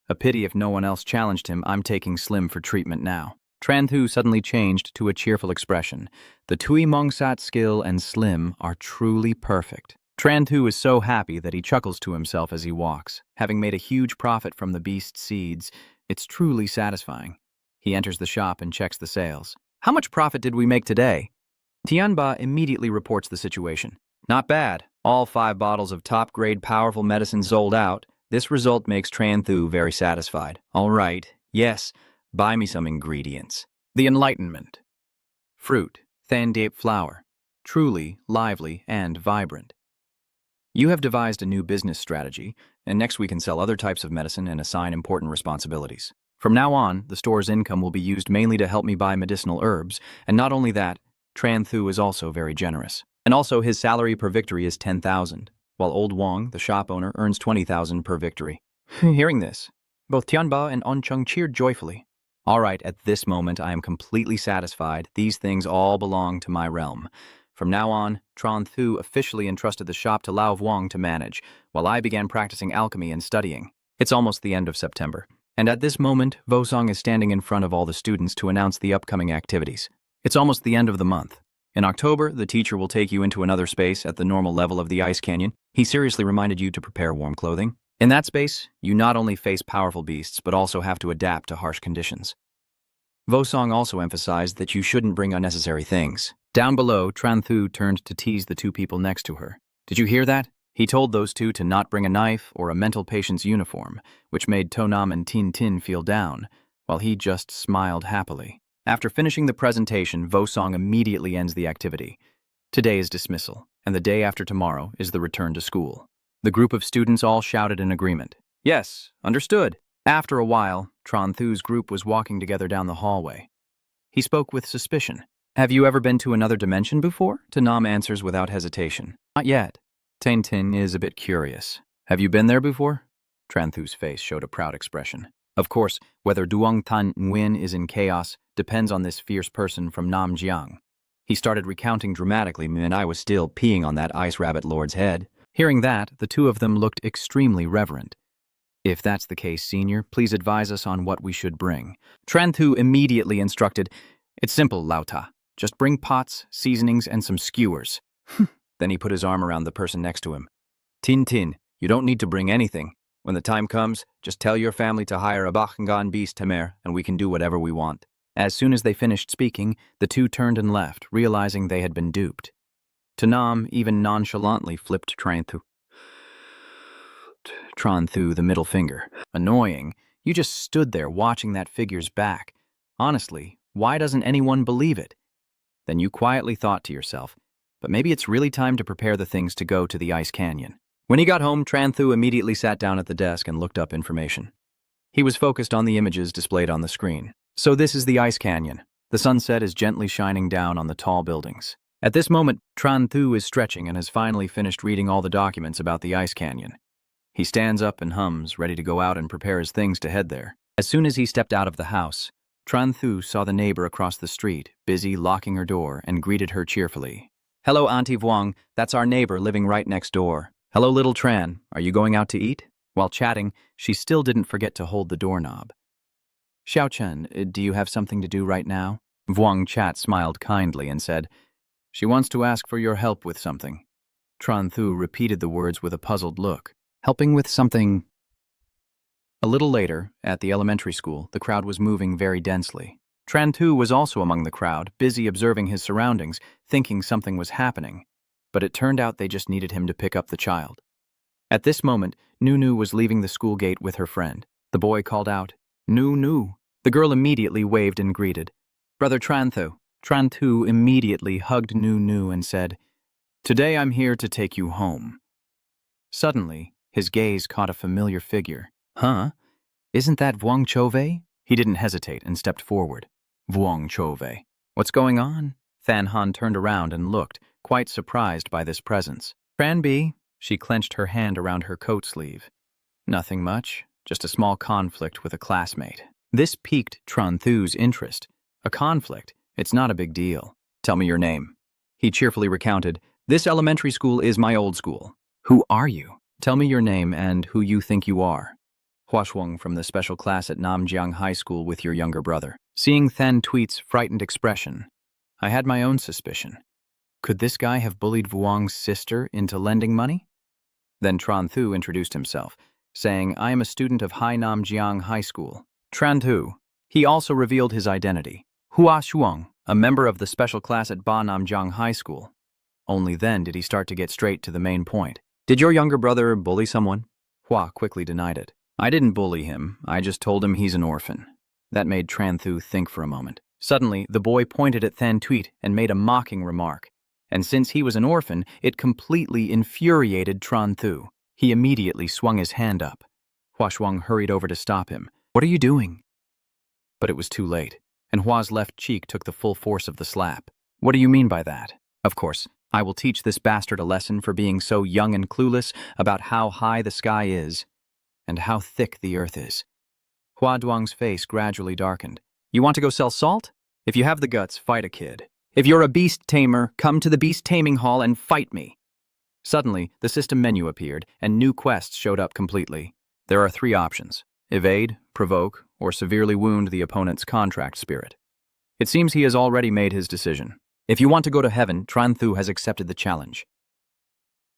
A pity if no one else challenged him. I'm taking Slim for treatment now. Tran Thu suddenly changed to a cheerful expression. The Tui Mongsat skill and Slim are truly perfect. Tran Thu is so happy that he chuckles to himself as he walks. Having made a huge profit from the beast seeds, it's truly satisfying. He enters the shop and checks the sales. How much profit did we make today? Tianba immediately reports the situation. Not bad. All 5 bottles of top-grade powerful medicine sold out. This result makes Tran Thu very satisfied. All right. Yes. Buy me some ingredients. The Enlightenment. Fruit, Thandape flower, truly lively and vibrant. You have devised a new business strategy, and next we can sell other types of medicine and assign important responsibilities. From now on, the store's income will be used mainly to help me buy medicinal herbs, and not only that, Tran Thu is also very generous. And also his salary per victory is 10,000, while old Wang, the shop owner, earns 20,000 per victory. Hearing this, both Tianba and Oncheng cheered joyfully. All right, at this moment I am completely satisfied. These things all belong to my realm. From now on, Tran Thu officially entrusted the shop to Lao Wang to manage, while I began practicing alchemy and studying. It's almost the end of September, and at this moment, Vosong is standing in front of all the students to announce the upcoming activities. It's almost the end of the month. In October, the teacher will take you into another space at the normal level of the ice canyon. He seriously reminded you to prepare warm clothing. In that space, you not only face powerful beasts, but also have to adapt to harsh conditions. Vosong also emphasized that you shouldn't bring unnecessary things. Down below, Tran Thu turned to tease the two people next to her. Did you hear that? He told those two to not bring a knife or a mental patient's uniform, which made Tonam and Tin Tin feel down, while he just smiled happily. After finishing the presentation, Vosong immediately ends the activity. Today is dismissal, and the day after tomorrow is the return to school. The group of students all shouted in agreement. Yes, understood. After a while, Tran Thu's group was walking together down the hallway. He spoke with suspicion. Have you ever been to another dimension before? Tanam answers without hesitation. Not yet. Tin is a bit curious. Have you been there before? Tran Thu's face showed a proud expression. Of course, whether Duong Tan Nguyen is in chaos depends on this fierce person from Namjiang. He started recounting dramatically, and I was still peeing on that ice rabbit lord's head. Hearing that, the two of them looked extremely reverent. If that's the case, senior, please advise us on what we should bring. Tran Thu immediately instructed, It's simple, Lao Ta. Just bring pots, seasonings, and some skewers. Then he put his arm around the person next to him. Tin, you don't need to bring anything. When the time comes, just tell your family to hire a Bachangan beast, Tamer, and we can do whatever we want. As soon as they finished speaking, the two turned and left, realizing they had been duped. Tanam even nonchalantly flipped Tran Thu the middle finger. Annoying, you just stood there watching that figure's back. Honestly, why doesn't anyone believe it? Then you quietly thought to yourself, but maybe it's really time to prepare the things to go to the ice canyon. When he got home, Tran Thu immediately sat down at the desk and looked up information. He was focused on the images displayed on the screen. So this is the ice canyon. The sunset is gently shining down on the tall buildings. At this moment, Tran Thu is stretching and has finally finished reading all the documents about the ice canyon. He stands up and hums, ready to go out and prepare his things to head there. As soon as he stepped out of the house, Tran Thu saw the neighbor across the street, busy locking her door, and greeted her cheerfully. Hello, Auntie Vuong. That's our neighbor living right next door. Hello, little Tran. Are you going out to eat? While chatting, she still didn't forget to hold the doorknob. Xiao Chen, do you have something to do right now? Vuong Chat smiled kindly and said, She wants to ask for your help with something. Tran Thu repeated the words with a puzzled look. Helping with something? A little later, at the elementary school, the crowd was moving very densely. Tran Thu was also among the crowd, busy observing his surroundings, thinking something was happening. But it turned out they just needed him to pick up the child. At this moment, Nunu was leaving the school gate with her friend. The boy called out, Nu. The girl immediately waved and greeted. Brother Tran Thu. Tran Thu immediately hugged Nu and said, Today I'm here to take you home. Suddenly, his gaze caught a familiar figure. Huh? Isn't that Vuong Chove? He didn't hesitate and stepped forward. Vuong Chove. What's going on? Than Han turned around and looked, quite surprised by this presence. Tran B. She clenched her hand around her coat sleeve. Nothing much, just a small conflict with a classmate. This piqued Tran Thu's interest. A conflict? It's not a big deal. Tell me your name. He cheerfully recounted, This elementary school is my old school. Who are you? Tell me your name and who you think you are. Huashuang from the special class at Namjiang High School with your younger brother. Seeing Than Tweet's frightened expression, I had my own suspicion. Could this guy have bullied Vuong's sister into lending money? Then Tran Thu introduced himself, saying, I am a student of Hai Namjiang High School. Tran Thu. He also revealed his identity. Hua Shuang, a member of the special class at Ba Namjiang High School. Only then did he start to get straight to the main point. Did your younger brother bully someone? Hua quickly denied it. I didn't bully him, I just told him he's an orphan. That made Tran Thu think for a moment. Suddenly, the boy pointed at Than Tweet and made a mocking remark. and since he was an orphan, it completely infuriated Tran Thu. He immediately swung his hand up. Hua Shuang hurried over to stop him. "What are you doing?" But it was too late, and Hua's left cheek took the full force of the slap. "What do you mean by that?" "Of course, I will teach this bastard a lesson for being so young and clueless about how high the sky is and how thick the earth is." Hua Duang's face gradually darkened. "You want to go sell salt? If you have the guts, fight a kid. If you're a beast tamer, come to the beast taming hall and fight me." Suddenly, the system menu appeared, and new quests showed up completely. There are 3 options: evade, provoke, or severely wound the opponent's contract spirit. It seems he has already made his decision. If you want to go to heaven, Tran Thu has accepted the challenge.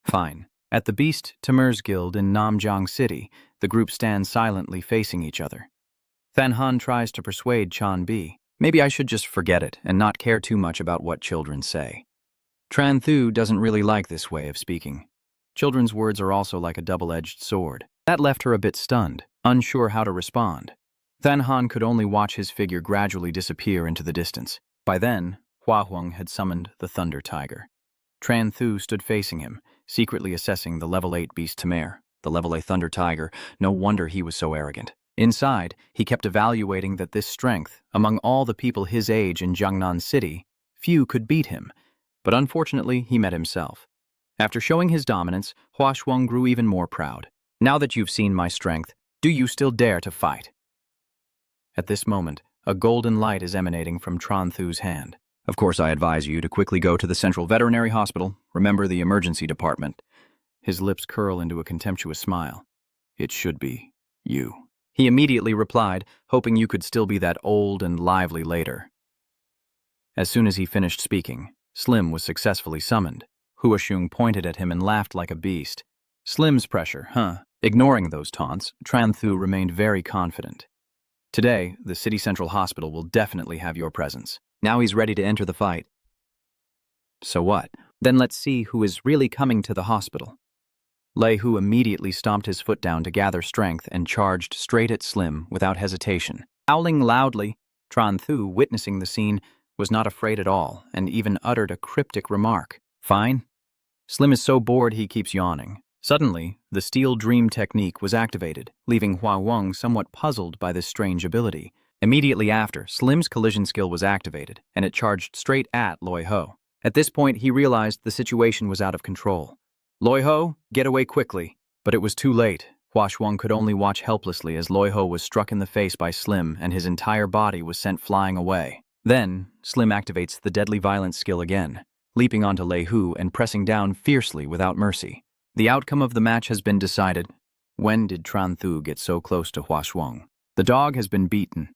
Fine. At the Beast Tamer's Guild in Namjiang City, the group stands silently facing each other. Than Han tries to persuade Chan Bi. Maybe I should just forget it and not care too much about what children say. Tran Thu doesn't really like this way of speaking. Children's words are also like a double-edged sword. That left her a bit stunned, unsure how to respond. Than Han could only watch his figure gradually disappear into the distance. By then, Hua Huang had summoned the Thunder Tiger. Tran Thu stood facing him, secretly assessing the level 8 Beast Tamer, the level 8 Thunder Tiger. No wonder he was so arrogant. Inside, he kept evaluating that this strength, among all the people his age in Jiangnan City, few could beat him. But unfortunately, he met himself. After showing his dominance, Hua Shuang grew even more proud. "Now that you've seen my strength, do you still dare to fight?" At this moment, a golden light is emanating from Tran Thu's hand. "Of course, I advise you to quickly go to the Central Veterinary Hospital. Remember the emergency department." His lips curl into a contemptuous smile. "It should be you." He immediately replied, hoping you could still be that old and lively later. As soon as he finished speaking, Slim was successfully summoned. Hua Xiong pointed at him and laughed like a beast. "Slim's pressure, huh?" Ignoring those taunts, Tran Thu remained very confident. "Today, the City Central Hospital will definitely have your presence." Now he's ready to enter the fight. So what? Then let's see who is really coming to the hospital. Lei Hu immediately stomped his foot down to gather strength and charged straight at Slim without hesitation. Howling loudly, Tran Thu, witnessing the scene, was not afraid at all and even uttered a cryptic remark. "Fine." Slim is so bored he keeps yawning. Suddenly, the Steel Dream technique was activated, leaving Hua Wang somewhat puzzled by this strange ability. Immediately after, Slim's collision skill was activated, and it charged straight at Loi Ho. At this point, he realized the situation was out of control. "Loi Ho, get away quickly." But it was too late. Hua Shuang could only watch helplessly as Loi Ho was struck in the face by Slim and his entire body was sent flying away. Then, Slim activates the deadly violence skill again, leaping onto Lei Hu and pressing down fiercely without mercy. The outcome of the match has been decided. When did Tran Thu get so close to Hua Shuang? The dog has been beaten.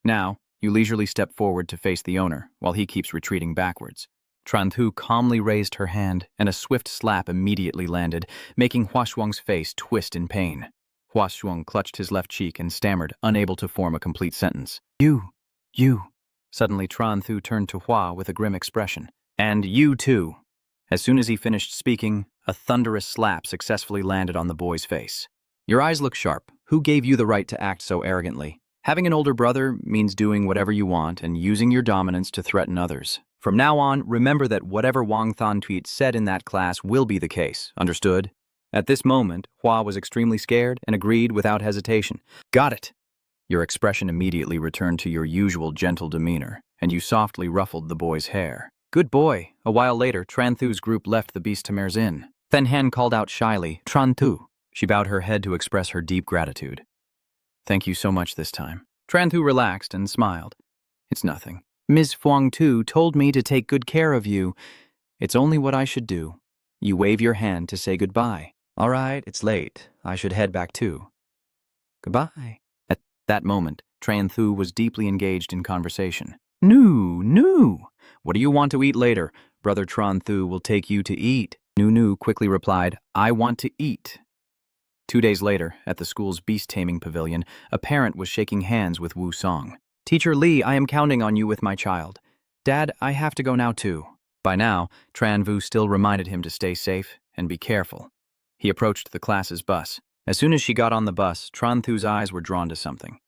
Now, you leisurely step forward to face the owner, while he keeps retreating backwards. Tran Thu calmly raised her hand, and a swift slap immediately landed, making Hua Shuang's face twist in pain. Hua Shuang clutched his left cheek and stammered, unable to form a complete sentence. You. Suddenly Tran Thu turned to Hua with a grim expression. "And you too." As soon as he finished speaking, a thunderous slap successfully landed on the boy's face. "Your eyes look sharp. Who gave you the right to act so arrogantly? Having an older brother means doing whatever you want and using your dominance to threaten others. From now on, remember that whatever Wang Thantuit said in that class will be the case, understood?" At this moment, Hua was extremely scared and agreed without hesitation. "Got it." Your expression immediately returned to your usual gentle demeanor, and you softly ruffled the boy's hair. "Good boy." A while later, Tran Thu's group left the Beast Tamer's inn. Then Han called out shyly, "Tran Thu." She bowed her head to express her deep gratitude. "Thank you so much this time." Tran Thu relaxed and smiled. "It's nothing. Ms. Fuang Tu told me to take good care of you. It's only what I should do." You wave your hand to say goodbye. "All right, it's late. I should head back too." "Goodbye." At that moment, Tran Thu was deeply engaged in conversation. No. What do you want to eat later? Brother Tran Thu will take you to eat." Nu quickly replied, "I want to eat." 2 days later, at the school's beast-taming pavilion, a parent was shaking hands with Wu Song. "Teacher Li, I am counting on you with my child." "Dad, I have to go now too." By now, Tran Vu still reminded him to stay safe and be careful. He approached the class's bus. As soon as she got on the bus, Tran Thu's eyes were drawn to something.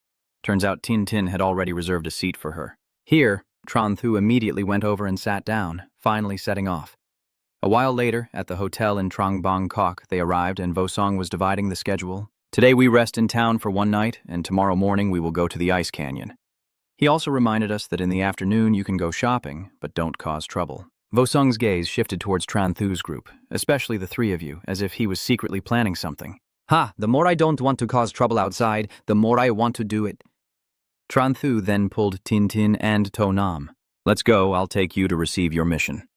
Turns out Tin Tin had already reserved a seat for her. Here, Tran Thu immediately went over and sat down, finally setting off. A while later, at the hotel in Trong Bang Kok, they arrived and Vosong was dividing the schedule. Today we rest in town for one night, and tomorrow morning we will go to the ice canyon. He also reminded us that in the afternoon you can go shopping, but don't cause trouble. Vosong's gaze shifted towards Tran Thu's group, especially the three of you, as if he was secretly planning something. Ha! The more I don't want to cause trouble outside, the more I want to do it. Tran Thu then pulled Tin Tin and To Nam. Let's go, I'll take you to receive your mission.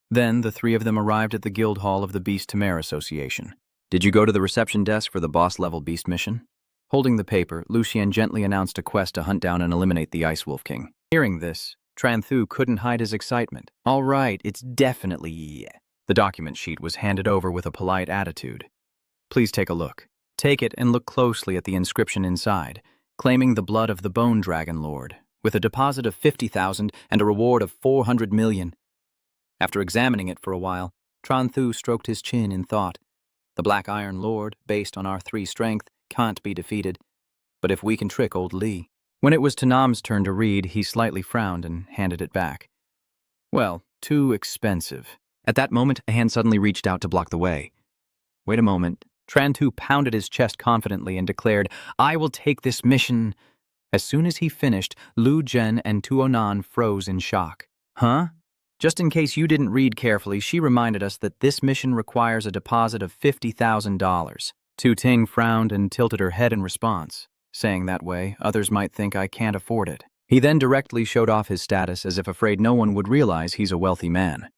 Then the three of them arrived at the guild hall of the Beast Tamer Association. Did you go to the reception desk for the boss-level beast mission? Holding the paper, Lucien gently announced a quest to hunt down and eliminate the Ice Wolf King. Hearing this, Tran Thu couldn't hide his excitement. All right, it's definitely yeah. The document sheet was handed over with a polite attitude. Please take a look. Take it and look closely at the inscription inside, claiming the blood of the Bone Dragon Lord, with a deposit of 50,000 and a reward of 400 million. After examining it for a while, Tran Thu stroked his chin in thought. The Black Iron Lord, based on our 3 strength, can't be defeated. But if we can trick old Li. When it was Tanam's turn to read, he slightly frowned and handed it back. Well, too expensive. At that moment, a hand suddenly reached out to block the way. Wait a moment. Tran Thu pounded his chest confidently and declared, I will take this mission. As soon as he finished, Lu Zhen and Tuonan froze in shock. Huh? Just in case you didn't read carefully, she reminded us that this mission requires a deposit of $50,000. Tu Ting frowned and tilted her head in response, saying that way others might think I can't afford it. He then directly showed off his status as if afraid no one would realize he's a wealthy man.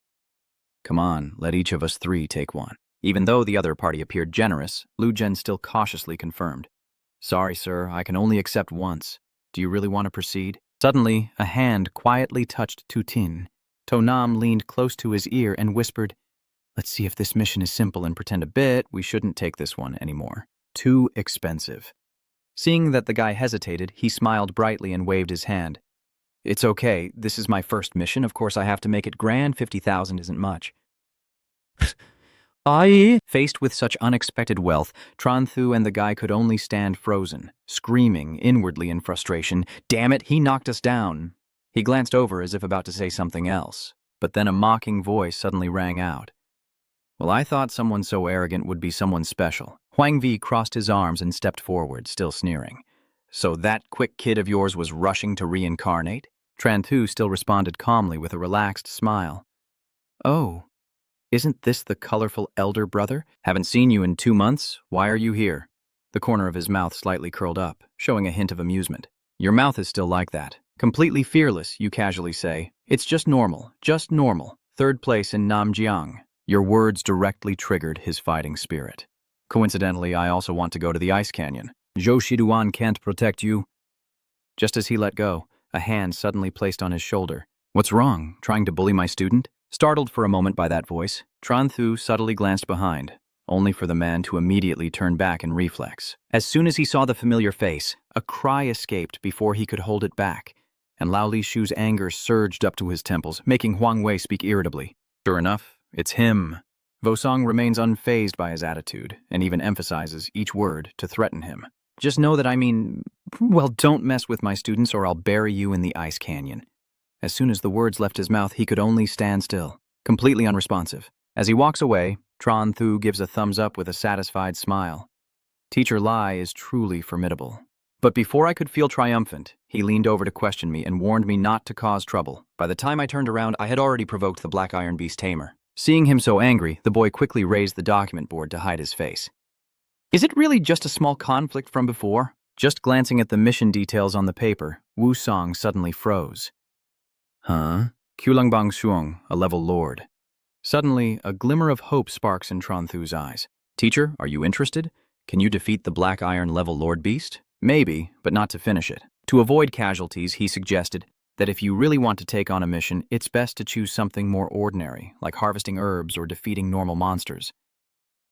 Come on, let each of us 3 take one. Even though the other party appeared generous, Lu Zhen still cautiously confirmed. Sorry, sir, I can only accept once. Do you really want to proceed? Suddenly, a hand quietly touched Tu Tin. To Nam leaned close to his ear and whispered, Let's see if this mission is simple and pretend a bit we shouldn't take this one anymore. Too expensive. Seeing that the guy hesitated, he smiled brightly and waved his hand. It's okay, this is my first mission, of course I have to make it grand, 50,000 isn't much. Faced with such unexpected wealth, Tran Thu and the guy could only stand frozen, screaming inwardly in frustration, Damn it, he knocked us down. He glanced over as if about to say something else, but then a mocking voice suddenly rang out. Well, I thought someone so arrogant would be someone special. Huang Vi crossed his arms and stepped forward, still sneering. So that quick kid of yours was rushing to reincarnate? Tran Thu still responded calmly with a relaxed smile. Oh, isn't this the colorful elder brother? Haven't seen you in 2 months. Why are you here? The corner of his mouth slightly curled up, showing a hint of amusement. Your mouth is still like that. Completely fearless, you casually say. It's just normal, just normal. 3rd place in Namjiang. Your words directly triggered his fighting spirit. Coincidentally, I also want to go to the ice canyon. Zhou Shiduan can't protect you. Just as he let go, a hand suddenly placed on his shoulder. What's wrong? Trying to bully my student? Startled for a moment by that voice, Tran Thu subtly glanced behind, only for the man to immediately turn back in reflex. As soon as he saw the familiar face, a cry escaped before he could hold it back, and Lao Li Shu's anger surged up to his temples, making Huang Wei speak irritably. Sure enough, it's him. Vosong remains unfazed by his attitude, and even emphasizes each word to threaten him. Just know that well, don't mess with my students or I'll bury you in the ice canyon. As soon as the words left his mouth, he could only stand still, completely unresponsive. As he walks away, Tran Thu gives a thumbs up with a satisfied smile. Teacher Lai is truly formidable. But before I could feel triumphant, he leaned over to question me and warned me not to cause trouble. By the time I turned around, I had already provoked the Black Iron Beast Tamer. Seeing him so angry, the boy quickly raised the document board to hide his face. Is it really just a small conflict from before? Just glancing at the mission details on the paper, Wu Song suddenly froze. Huh? Kulangbang Shuang, a level lord. Suddenly, a glimmer of hope sparks in Tran Thu's eyes. Teacher, are you interested? Can you defeat the Black Iron level lord beast? Maybe, but not to finish it. To avoid casualties, he suggested that if you really want to take on a mission, it's best to choose something more ordinary, like harvesting herbs or defeating normal monsters.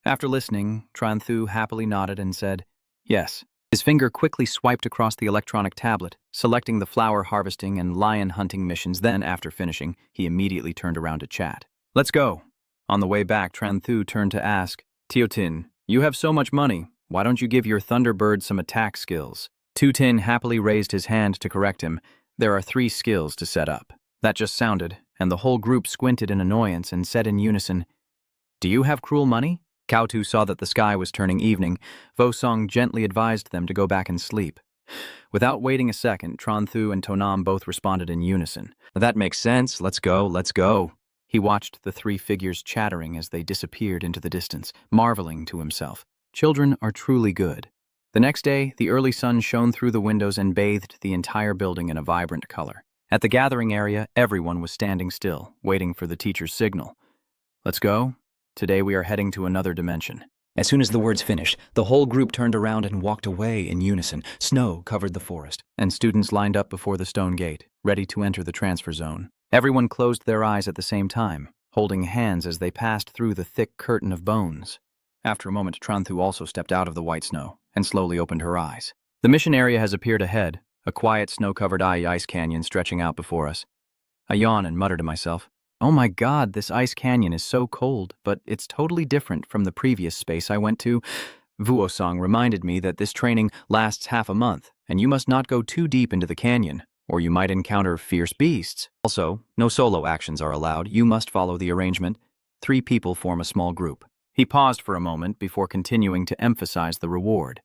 After listening, Tran Thu happily nodded and said, yes. His finger quickly swiped across the electronic tablet, selecting the flower harvesting and lion hunting missions. Then, after finishing, he immediately turned around to chat. Let's go. On the way back, Tran Thu turned to ask, Tiotin, you have so much money. Why don't you give your Thunderbird some attack skills? Tu Tin happily raised his hand to correct him, There are 3 skills to set up. That just sounded, and the whole group squinted in annoyance and said in unison, "Do you have cruel money?" Kautu saw that the sky was turning evening. Vosong gently advised them to go back and sleep. Without waiting a second, Tranthu and Tonam both responded in unison. "That makes sense. Let's go, let's go." He watched the 3 figures chattering as they disappeared into the distance, marveling to himself. Children are truly good. The next day, the early sun shone through the windows and bathed the entire building in a vibrant color. At the gathering area, everyone was standing still, waiting for the teacher's signal. "Let's go. Today we are heading to another dimension." As soon as the words finished, the whole group turned around and walked away in unison. Snow covered the forest, and students lined up before the stone gate, ready to enter the transfer zone. Everyone closed their eyes at the same time, holding hands as they passed through the thick curtain of bones. After a moment, Tranthu also stepped out of the white snow and slowly opened her eyes. The mission area has appeared ahead, a quiet snow-covered ice canyon stretching out before us. I yawned and muttered to myself, "Oh my God, this ice canyon is so cold, but it's totally different from the previous space I went to." Vuosong reminded me that this training lasts half a month, and you must not go too deep into the canyon, or you might encounter fierce beasts. Also, no solo actions are allowed. You must follow the arrangement. 3 people form a small group. He paused for a moment before continuing to emphasize the reward.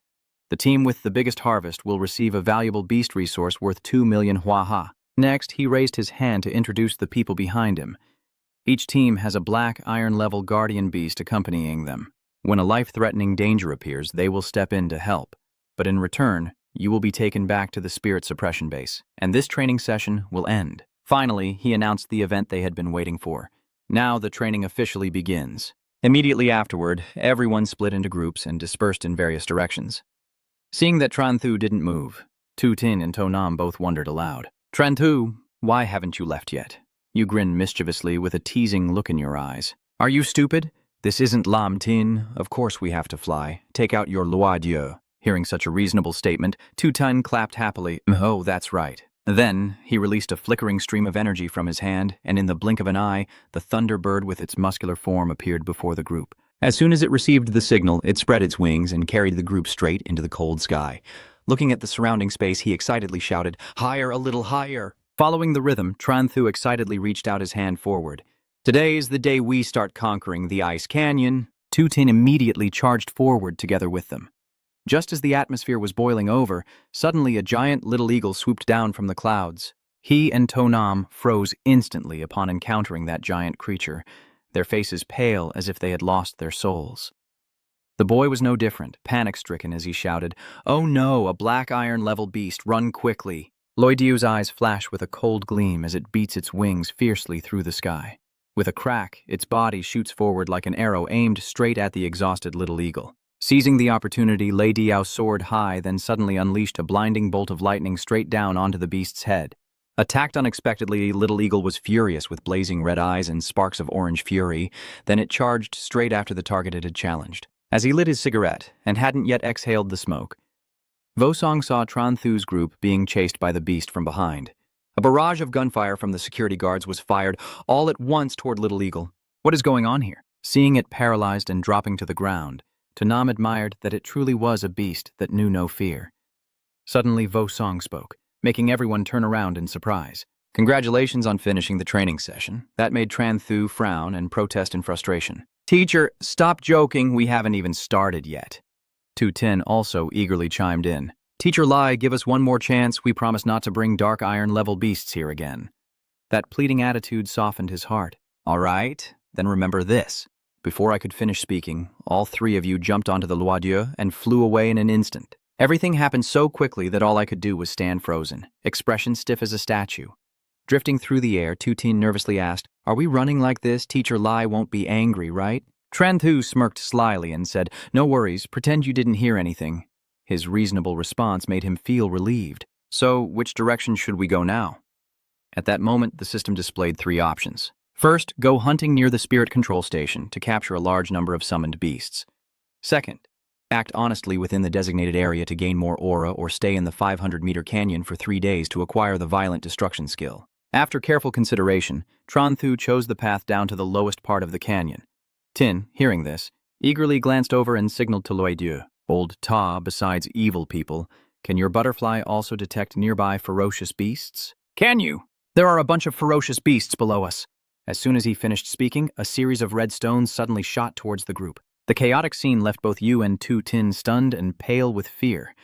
The team with the biggest harvest will receive a valuable beast resource worth 2 million Huaha. Next, he raised his hand to introduce the people behind him. Each team has a black iron-level guardian beast accompanying them. When a life-threatening danger appears, they will step in to help. But in return, you will be taken back to the spirit suppression base, and this training session will end. Finally, he announced the event they had been waiting for. Now the training officially begins. Immediately afterward, everyone split into groups and dispersed in various directions. Seeing that Tranthu didn't move, Tu Tin and Tonam both wondered aloud. "Tranthu, why haven't you left yet?" You grinned mischievously with a teasing look in your eyes. "Are you stupid? This isn't Lam Tin. Of course we have to fly. Take out your loi dieu." Hearing such a reasonable statement, Tu Tin clapped happily. "Oh, that's right." Then, he released a flickering stream of energy from his hand, and in the blink of an eye, the thunderbird with its muscular form appeared before the group. As soon as it received the signal, it spread its wings and carried the group straight into the cold sky. Looking at the surrounding space, he excitedly shouted, "Higher, a little higher!" Following the rhythm, Tranthu excitedly reached out his hand forward. "Today is the day we start conquering the Ice Canyon." Tu Tin immediately charged forward together with them. Just as the atmosphere was boiling over, suddenly a giant little eagle swooped down from the clouds. He and Tonam froze instantly upon encountering that giant creature, their faces pale as if they had lost their souls. The boy was no different, panic-stricken as he shouted, "Oh no, a black iron-level beast, run quickly!" Loidiu's eyes flash with a cold gleam as it beats its wings fiercely through the sky. With a crack, its body shoots forward like an arrow aimed straight at the exhausted little eagle. Seizing the opportunity, Lei Diao soared high, then suddenly unleashed a blinding bolt of lightning straight down onto the beast's head. Attacked unexpectedly, Little Eagle was furious with blazing red eyes and sparks of orange fury. Then it charged straight after the target it had challenged. As he lit his cigarette, and hadn't yet exhaled the smoke, Vosong saw Tranthu's group being chased by the beast from behind. A barrage of gunfire from the security guards was fired all at once toward Little Eagle. "What is going on here?" Seeing it paralyzed and dropping to the ground, Tonam admired that it truly was a beast that knew no fear. Suddenly, Vosong spoke, making everyone turn around in surprise. "Congratulations on finishing the training session." That made Tranthu frown and protest in frustration. "Teacher, stop joking, we haven't even started yet." Tu Tin also eagerly chimed in. "Teacher Lai, give us one more chance. We promise not to bring dark iron-level beasts here again." That pleading attitude softened his heart. "All right, then remember this." Before I could finish speaking, all 3 of you jumped onto the loi dieu and flew away in an instant. Everything happened so quickly that all I could do was stand frozen, expression stiff as a statue. Drifting through the air, Tu Tin nervously asked, "Are we running like this? Teacher Lai won't be angry, right?" Tranthu smirked slyly and said, "No worries, pretend you didn't hear anything." His reasonable response made him feel relieved. "So, which direction should we go now?" At that moment, the system displayed 3 options. First, go hunting near the spirit control station to capture a large number of summoned beasts. Second, act honestly within the designated area to gain more aura or stay in the 500-meter canyon for 3 days to acquire the violent destruction skill. After careful consideration, Tranthu chose the path down to the lowest part of the canyon. Tin, hearing this, eagerly glanced over and signaled to Loi Dieu. "Old Ta, besides evil people, can your butterfly also detect nearby ferocious beasts?" Can you? There are a bunch of ferocious beasts below us. As soon as he finished speaking, a series of red stones suddenly shot towards the group. The chaotic scene left both you and Tu Tin stunned and pale with fear.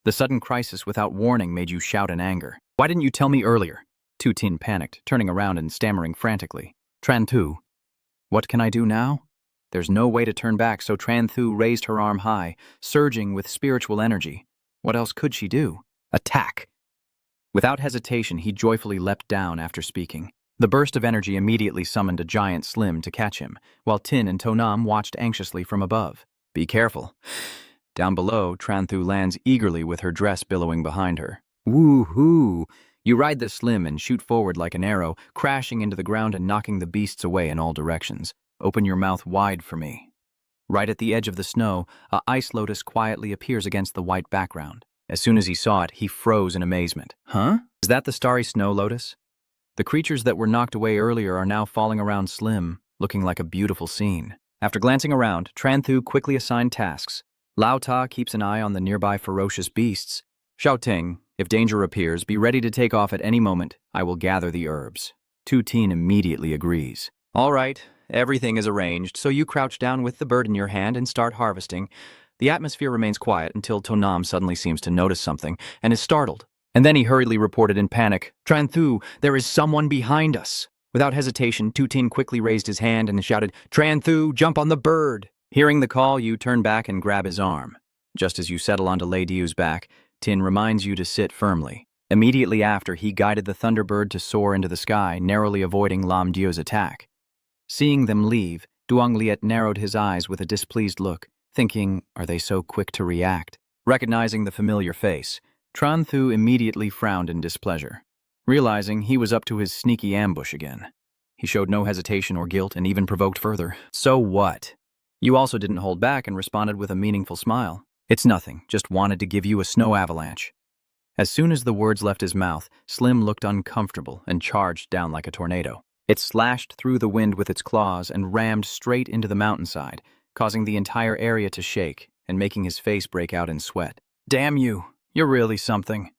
The sudden crisis without warning made you shout in anger. Why didn't you tell me earlier? Tu Tin panicked, turning around and stammering frantically. Tran Thu. What can I do now? There's no way to turn back, so Tran Thu raised her arm high, surging with spiritual energy. What else could she do? Attack! Without hesitation, he joyfully leapt down after speaking. The burst of energy immediately summoned a giant Slim to catch him, while Tin and Tonam watched anxiously from above. Be careful. Down below, Tran Thu lands eagerly with her dress billowing behind her. Woo-hoo! You ride the Slim and shoot forward like an arrow, crashing into the ground and knocking the beasts away in all directions. Open your mouth wide for me. Right at the edge of the snow, a ice lotus quietly appears against the white background. As soon as he saw it, he froze in amazement. Huh? Is that the starry snow lotus? The creatures that were knocked away earlier are now falling around Slim, looking like a beautiful scene. After glancing around, Tran Thu quickly assigned tasks. Lao Ta keeps an eye on the nearby ferocious beasts. Xiao Ting, if danger appears, be ready to take off at any moment. I will gather the herbs. Tu Tin immediately agrees. All right, everything is arranged, so you crouch down with the bird in your hand and start harvesting. The atmosphere remains quiet until Tonam suddenly seems to notice something and is startled. And then he hurriedly reported in panic, Tran Thu, there is someone behind us. Without hesitation, Tu Tin quickly raised his hand and shouted, Tran Thu, jump on the bird. Hearing the call, you turn back and grab his arm. Just as you settle onto Lei Diu's back, Tin reminds you to sit firmly. Immediately after, he guided the Thunderbird to soar into the sky, narrowly avoiding Lam Diu's attack. Seeing them leave, Duang Liet narrowed his eyes with a displeased look, thinking, are they so quick to react? Recognizing the familiar face, Tran Thu immediately frowned in displeasure, realizing he was up to his sneaky ambush again. He showed no hesitation or guilt and even provoked further. So what? You also didn't hold back and responded with a meaningful smile. It's nothing, just wanted to give you a snow avalanche. As soon as the words left his mouth, Slim looked uncomfortable and charged down like a tornado. It slashed through the wind with its claws and rammed straight into the mountainside, causing the entire area to shake and making his face break out in sweat. Damn you, you're really something.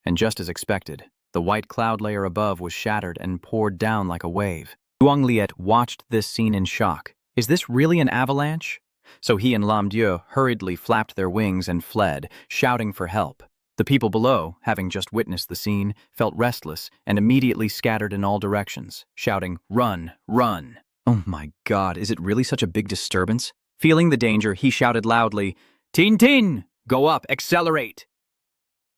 And just as expected, the white cloud layer above was shattered and poured down like a wave. Duang Liet watched this scene in shock. Is this really an avalanche? So he and Lam Diu hurriedly flapped their wings and fled, shouting for help. The people below, having just witnessed the scene, felt restless and immediately scattered in all directions, shouting, Run, run! Oh my God, is it really such a big disturbance? Feeling the danger, he shouted loudly, Tin Tin! Go up, accelerate!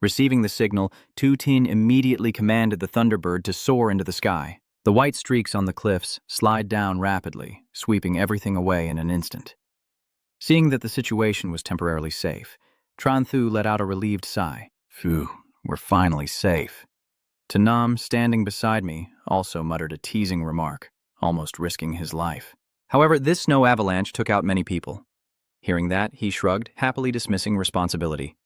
Receiving the signal, Tu Tin immediately commanded the Thunderbird to soar into the sky. The white streaks on the cliffs slide down rapidly, sweeping everything away in an instant. Seeing that the situation was temporarily safe, Tran Thu let out a relieved sigh. Phew, we're finally safe. Tanam, standing beside me, also muttered a teasing remark, almost risking his life. However, this snow avalanche took out many people. Hearing that, he shrugged, happily dismissing responsibility.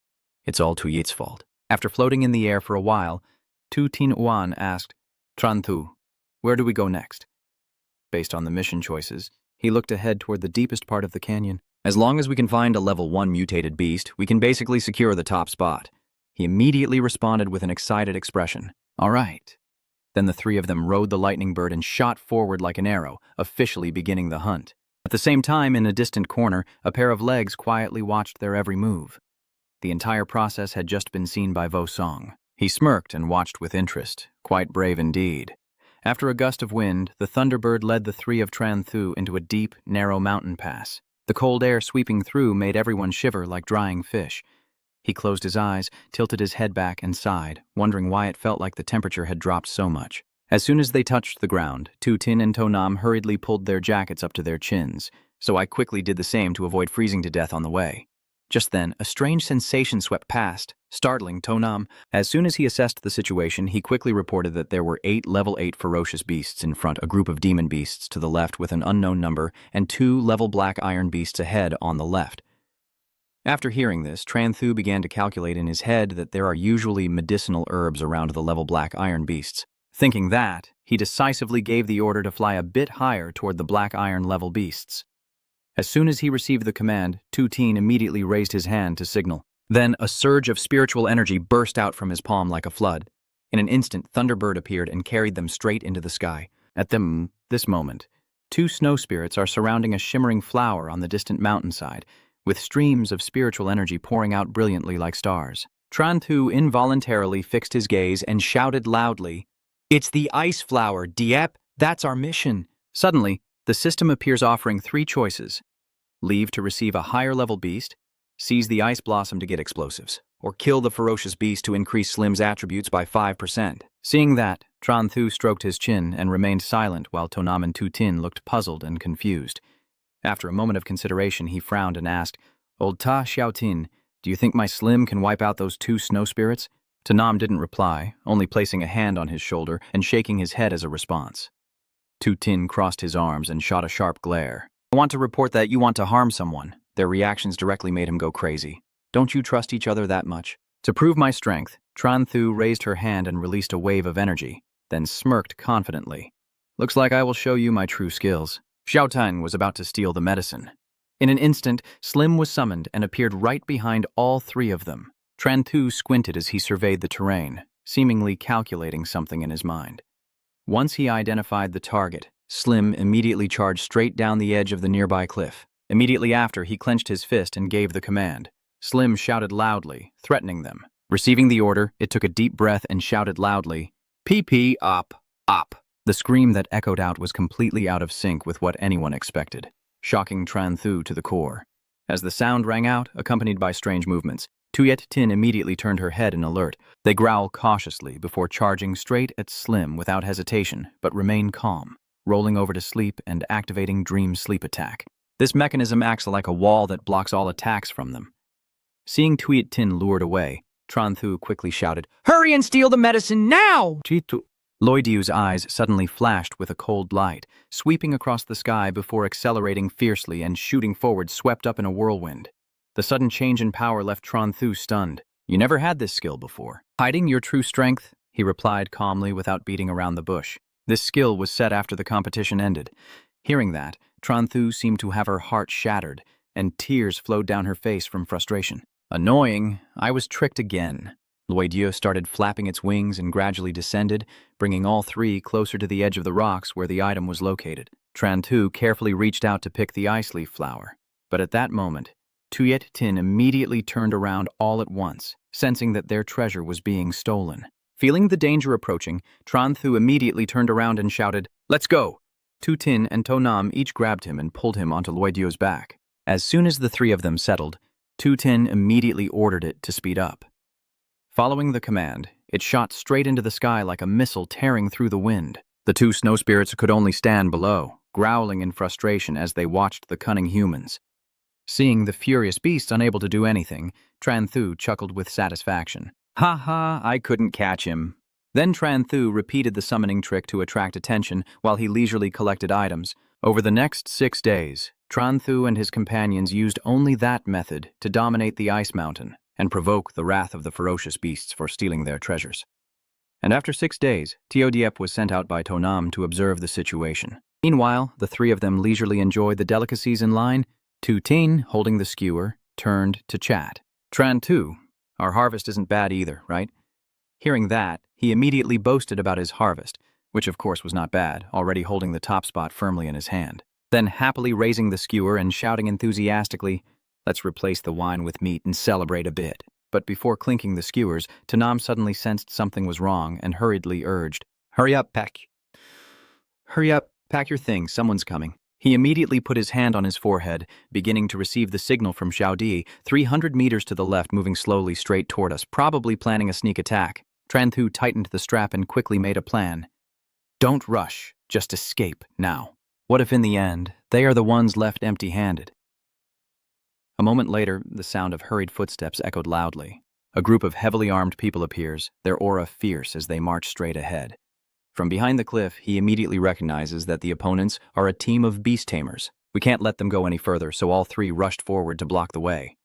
It's all Tu Yit's fault. After floating in the air for a while, Tu Tin Uan asked, Tran Thu, where do we go next? Based on the mission choices, he looked ahead toward the deepest part of the canyon. As long as we can find a level 1 mutated beast, we can basically secure the top spot. He immediately responded with an excited expression. All right. Then the three of them rode the lightning bird and shot forward like an arrow, officially beginning the hunt. At the same time, in a distant corner, a pair of legs quietly watched their every move. The entire process had just been seen by Vo Song. He smirked and watched with interest, quite brave indeed. After a gust of wind, the Thunderbird led the three of Tran Thu into a deep, narrow mountain pass. The cold air sweeping through made everyone shiver like drying fish. He closed his eyes, tilted his head back, and sighed, wondering why it felt like the temperature had dropped so much. As soon as they touched the ground, Tu Tin and Tonam hurriedly pulled their jackets up to their chins, so I quickly did the same to avoid freezing to death on the way. Just then, a strange sensation swept past, startling Tonam. As soon as he assessed the situation, he quickly reported that there were 8 level 8 ferocious beasts in front, a group of demon beasts to the left with an unknown number, and 2 level black iron beasts ahead on the left. After hearing this, Tran Thu began to calculate in his head that there are usually medicinal herbs around the level black iron beasts. Thinking that, he decisively gave the order to fly a bit higher toward the black iron level beasts. As soon as he received the command, Tu Tin immediately raised his hand to signal. Then a surge of spiritual energy burst out from his palm like a flood. In an instant, Thunderbird appeared and carried them straight into the sky. At this moment, two snow spirits are surrounding a shimmering flower on the distant mountainside, with streams of spiritual energy pouring out brilliantly like stars. Tranthu involuntarily fixed his gaze and shouted loudly, "It's the ice flower, Diep! That's our mission!" Suddenly, the system appears offering three choices: leave to receive a higher-level beast, seize the ice blossom to get explosives, or kill the ferocious beast to increase Slim's attributes by 5%. Seeing that, Tranthu stroked his chin and remained silent while Tonam and Tu-Tin looked puzzled and confused. After a moment of consideration, he frowned and asked, "Old Ta Xiaotin, do you think my Slim can wipe out those two snow spirits?" Tonam didn't reply, only placing a hand on his shoulder and shaking his head as a response. Tu-Tin crossed his arms and shot a sharp glare. "I want to report that you want to harm someone." Their reactions directly made him go crazy. "Don't you trust each other that much?" To prove my strength, Tranthu raised her hand and released a wave of energy, then smirked confidently. "Looks like I will show you my true skills." Xiaotan was about to steal the medicine. In an instant, Slim was summoned and appeared right behind all three of them. Tranthu squinted as he surveyed the terrain, seemingly calculating something in his mind. Once he identified the target, Slim immediately charged straight down the edge of the nearby cliff. Immediately after, he clenched his fist and gave the command. Slim shouted loudly, threatening them. Receiving the order, it took a deep breath and shouted loudly, "PP, up, up." The scream that echoed out was completely out of sync with what anyone expected, shocking Tranthu to the core. As the sound rang out, accompanied by strange movements, Tuyet Tin immediately turned her head in alert. They growl cautiously before charging straight at Slim without hesitation, but remain calm, rolling over to sleep and activating Dream Sleep Attack. This mechanism acts like a wall that blocks all attacks from them. Seeing Tuyet Tin lured away, Tranthu quickly shouted, "Hurry and steal the medicine now!" Loidiu's eyes suddenly flashed with a cold light, sweeping across the sky before accelerating fiercely and shooting forward, swept up in a whirlwind. The sudden change in power left Tranthu stunned. "You never had this skill before." "Hiding your true strength," he replied calmly without beating around the bush. This skill was set after the competition ended. Hearing that, Tranthu seemed to have her heart shattered, and tears flowed down her face from frustration. "Annoying, I was tricked again." Loidieu started flapping its wings and gradually descended, bringing all three closer to the edge of the rocks where the item was located. Tranthu carefully reached out to pick the ice leaf flower, but at that moment, Tuyet Tin immediately turned around all at once, sensing that their treasure was being stolen. Feeling the danger approaching, Tranthu immediately turned around and shouted, "Let's go!" Tu-Tin and Tonam each grabbed him and pulled him onto Loidieu's back. As soon as the three of them settled, Tu-Tin immediately ordered it to speed up. Following the command, it shot straight into the sky like a missile tearing through the wind. The two snow spirits could only stand below, growling in frustration as they watched the cunning humans. Seeing the furious beasts unable to do anything, Tranthu chuckled with satisfaction. "Ha ha, I couldn't catch him." Then Tranthu repeated the summoning trick to attract attention while he leisurely collected items. Over the next 6 days, Tranthu and his companions used only that method to dominate the ice mountain and provoke the wrath of the ferocious beasts for stealing their treasures. And after 6 days, Teodiep was sent out by Tonam to observe the situation. Meanwhile, the three of them leisurely enjoyed the delicacies in line. Tu-Tin, holding the skewer, turned to chat. "Tranthu, our harvest isn't bad either, right?" Hearing that, he immediately boasted about his harvest, which of course was not bad, already holding the top spot firmly in his hand. Then happily raising the skewer and shouting enthusiastically, "Let's replace the wine with meat and celebrate a bit." But before clinking the skewers, Tonam suddenly sensed something was wrong and hurriedly urged, Hurry up, pack your things, someone's coming." He immediately put his hand on his forehead, beginning to receive the signal from Xiaodi, 300 meters to the left, moving slowly straight toward us, probably planning a sneak attack. Tranthu tightened the strap and quickly made a plan. "Don't rush, just escape now. What if in the end, they are the ones left empty-handed?" A moment later, the sound of hurried footsteps echoed loudly. A group of heavily armed people appears, their aura fierce as they march straight ahead. From behind the cliff, he immediately recognizes that the opponents are a team of beast tamers. We can't let them go any further, so all three rushed forward to block the way.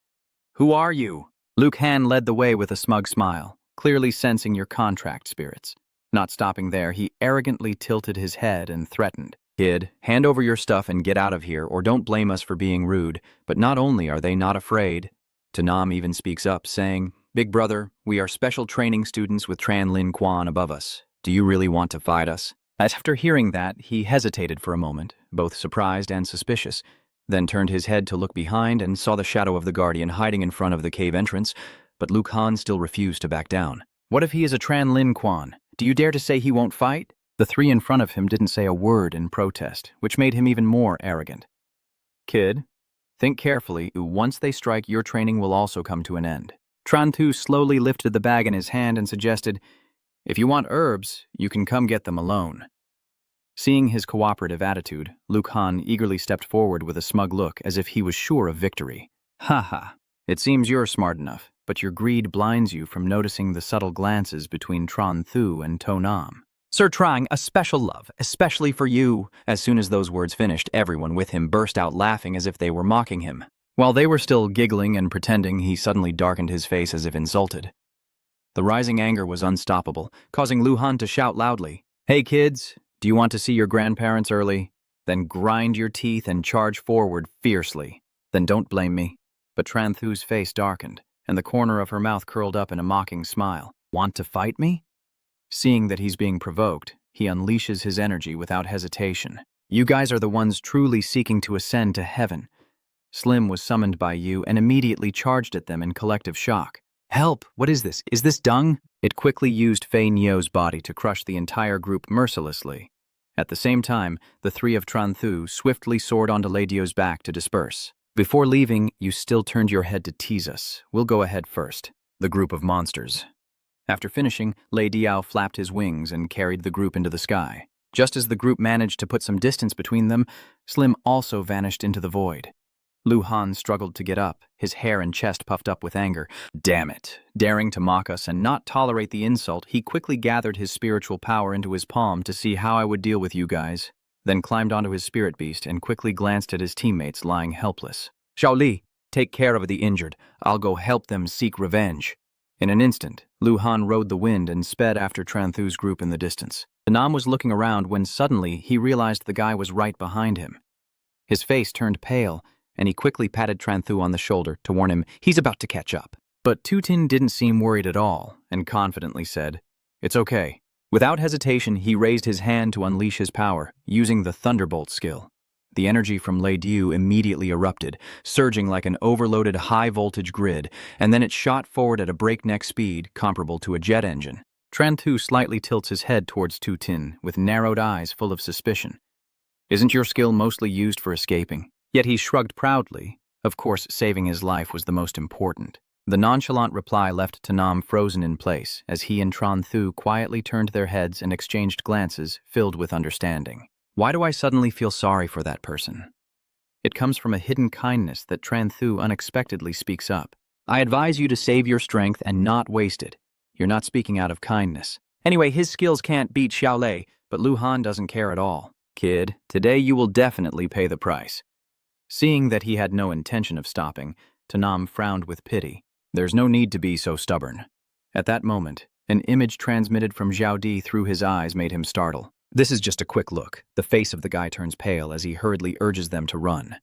"Who are you?" Luke Han led the way with a smug smile, clearly sensing your contract spirits. Not stopping there, he arrogantly tilted his head and threatened, "Kid, hand over your stuff and get out of here, or don't blame us for being rude." But not only are they not afraid, Tonam even speaks up, saying, Big brother, we are special training students with Tran Lin Quan above us. Do you really want to fight us? As after hearing that, he hesitated for a moment, both surprised and suspicious, then turned his head to look behind and saw the shadow of the guardian hiding in front of the cave entrance, but Luke Han still refused to back down. What if he is a Tran Lin Quan? Do you dare to say he won't fight? The three in front of him didn't say a word in protest, which made him even more arrogant. Kid, think carefully. Once they strike, your training will also come to an end. Tran Tu slowly lifted the bag in his hand and suggested, if you want herbs, you can come get them alone. Seeing his cooperative attitude, Luke Han eagerly stepped forward with a smug look as if he was sure of victory. Ha. It seems you're smart enough, but your greed blinds you from noticing the subtle glances between Tran Thu and To Nam. Sir Trang, a special love, especially for you. As soon as those words finished, everyone with him burst out laughing as if they were mocking him. While they were still giggling and pretending, he suddenly darkened his face as if insulted. The rising anger was unstoppable, causing Lu Han to shout loudly, "Hey kids, do you want to see your grandparents early? Then grind your teeth and charge forward fiercely. Then don't blame me." But Tran Thu's face darkened, and the corner of her mouth curled up in a mocking smile. Want to fight me? Seeing that he's being provoked, he unleashes his energy without hesitation. You guys are the ones truly seeking to ascend to heaven. Slim was summoned by you and immediately charged at them in collective shock. Help! What is this? Is this dung? It quickly used Fei Nio's body to crush the entire group mercilessly. At the same time, the three of Tran Thu swiftly soared onto Lei Dio's back to disperse. Before leaving, you still turned your head to tease us. We'll go ahead first. The group of monsters. After finishing, Lei Diao flapped his wings and carried the group into the sky. Just as the group managed to put some distance between them, Slim also vanished into the void. Lu Han struggled to get up, his hair and chest puffed up with anger. Damn it! Daring to mock us and not tolerate the insult, he quickly gathered his spiritual power into his palm to see how I would deal with you guys, then climbed onto his spirit beast and quickly glanced at his teammates lying helpless. Xiao Li, take care of the injured. I'll go help them seek revenge. In an instant, Lu Han rode the wind and sped after Tran Thu's group in the distance. Nam was looking around when suddenly he realized the guy was right behind him. His face turned pale, and he quickly patted Tran Thu on the shoulder to warn him he's about to catch up. But Tu Tin didn't seem worried at all, and confidently said, "It's okay." Without hesitation, he raised his hand to unleash his power, using the Thunderbolt skill. The energy from Lei Diu immediately erupted, surging like an overloaded high-voltage grid, and then it shot forward at a breakneck speed comparable to a jet engine. Tran Thu slightly tilts his head towards Tu Tin, with narrowed eyes full of suspicion. Isn't your skill mostly used for escaping? Yet he shrugged proudly. Of course, saving his life was the most important. The nonchalant reply left Ta Nam frozen in place as he and Tran Thu quietly turned their heads and exchanged glances filled with understanding. Why do I suddenly feel sorry for that person? It comes from a hidden kindness that Tran Thu unexpectedly speaks up. I advise you to save your strength and not waste it. You're not speaking out of kindness. Anyway, his skills can't beat Xiao Lei, but Lu Han doesn't care at all. Kid, today you will definitely pay the price. Seeing that he had no intention of stopping, Ta Nam frowned with pity. There's no need to be so stubborn. At that moment, an image transmitted from Zhao Di through his eyes made him startle. This is just a quick look. The face of the guy turns pale as he hurriedly urges them to run.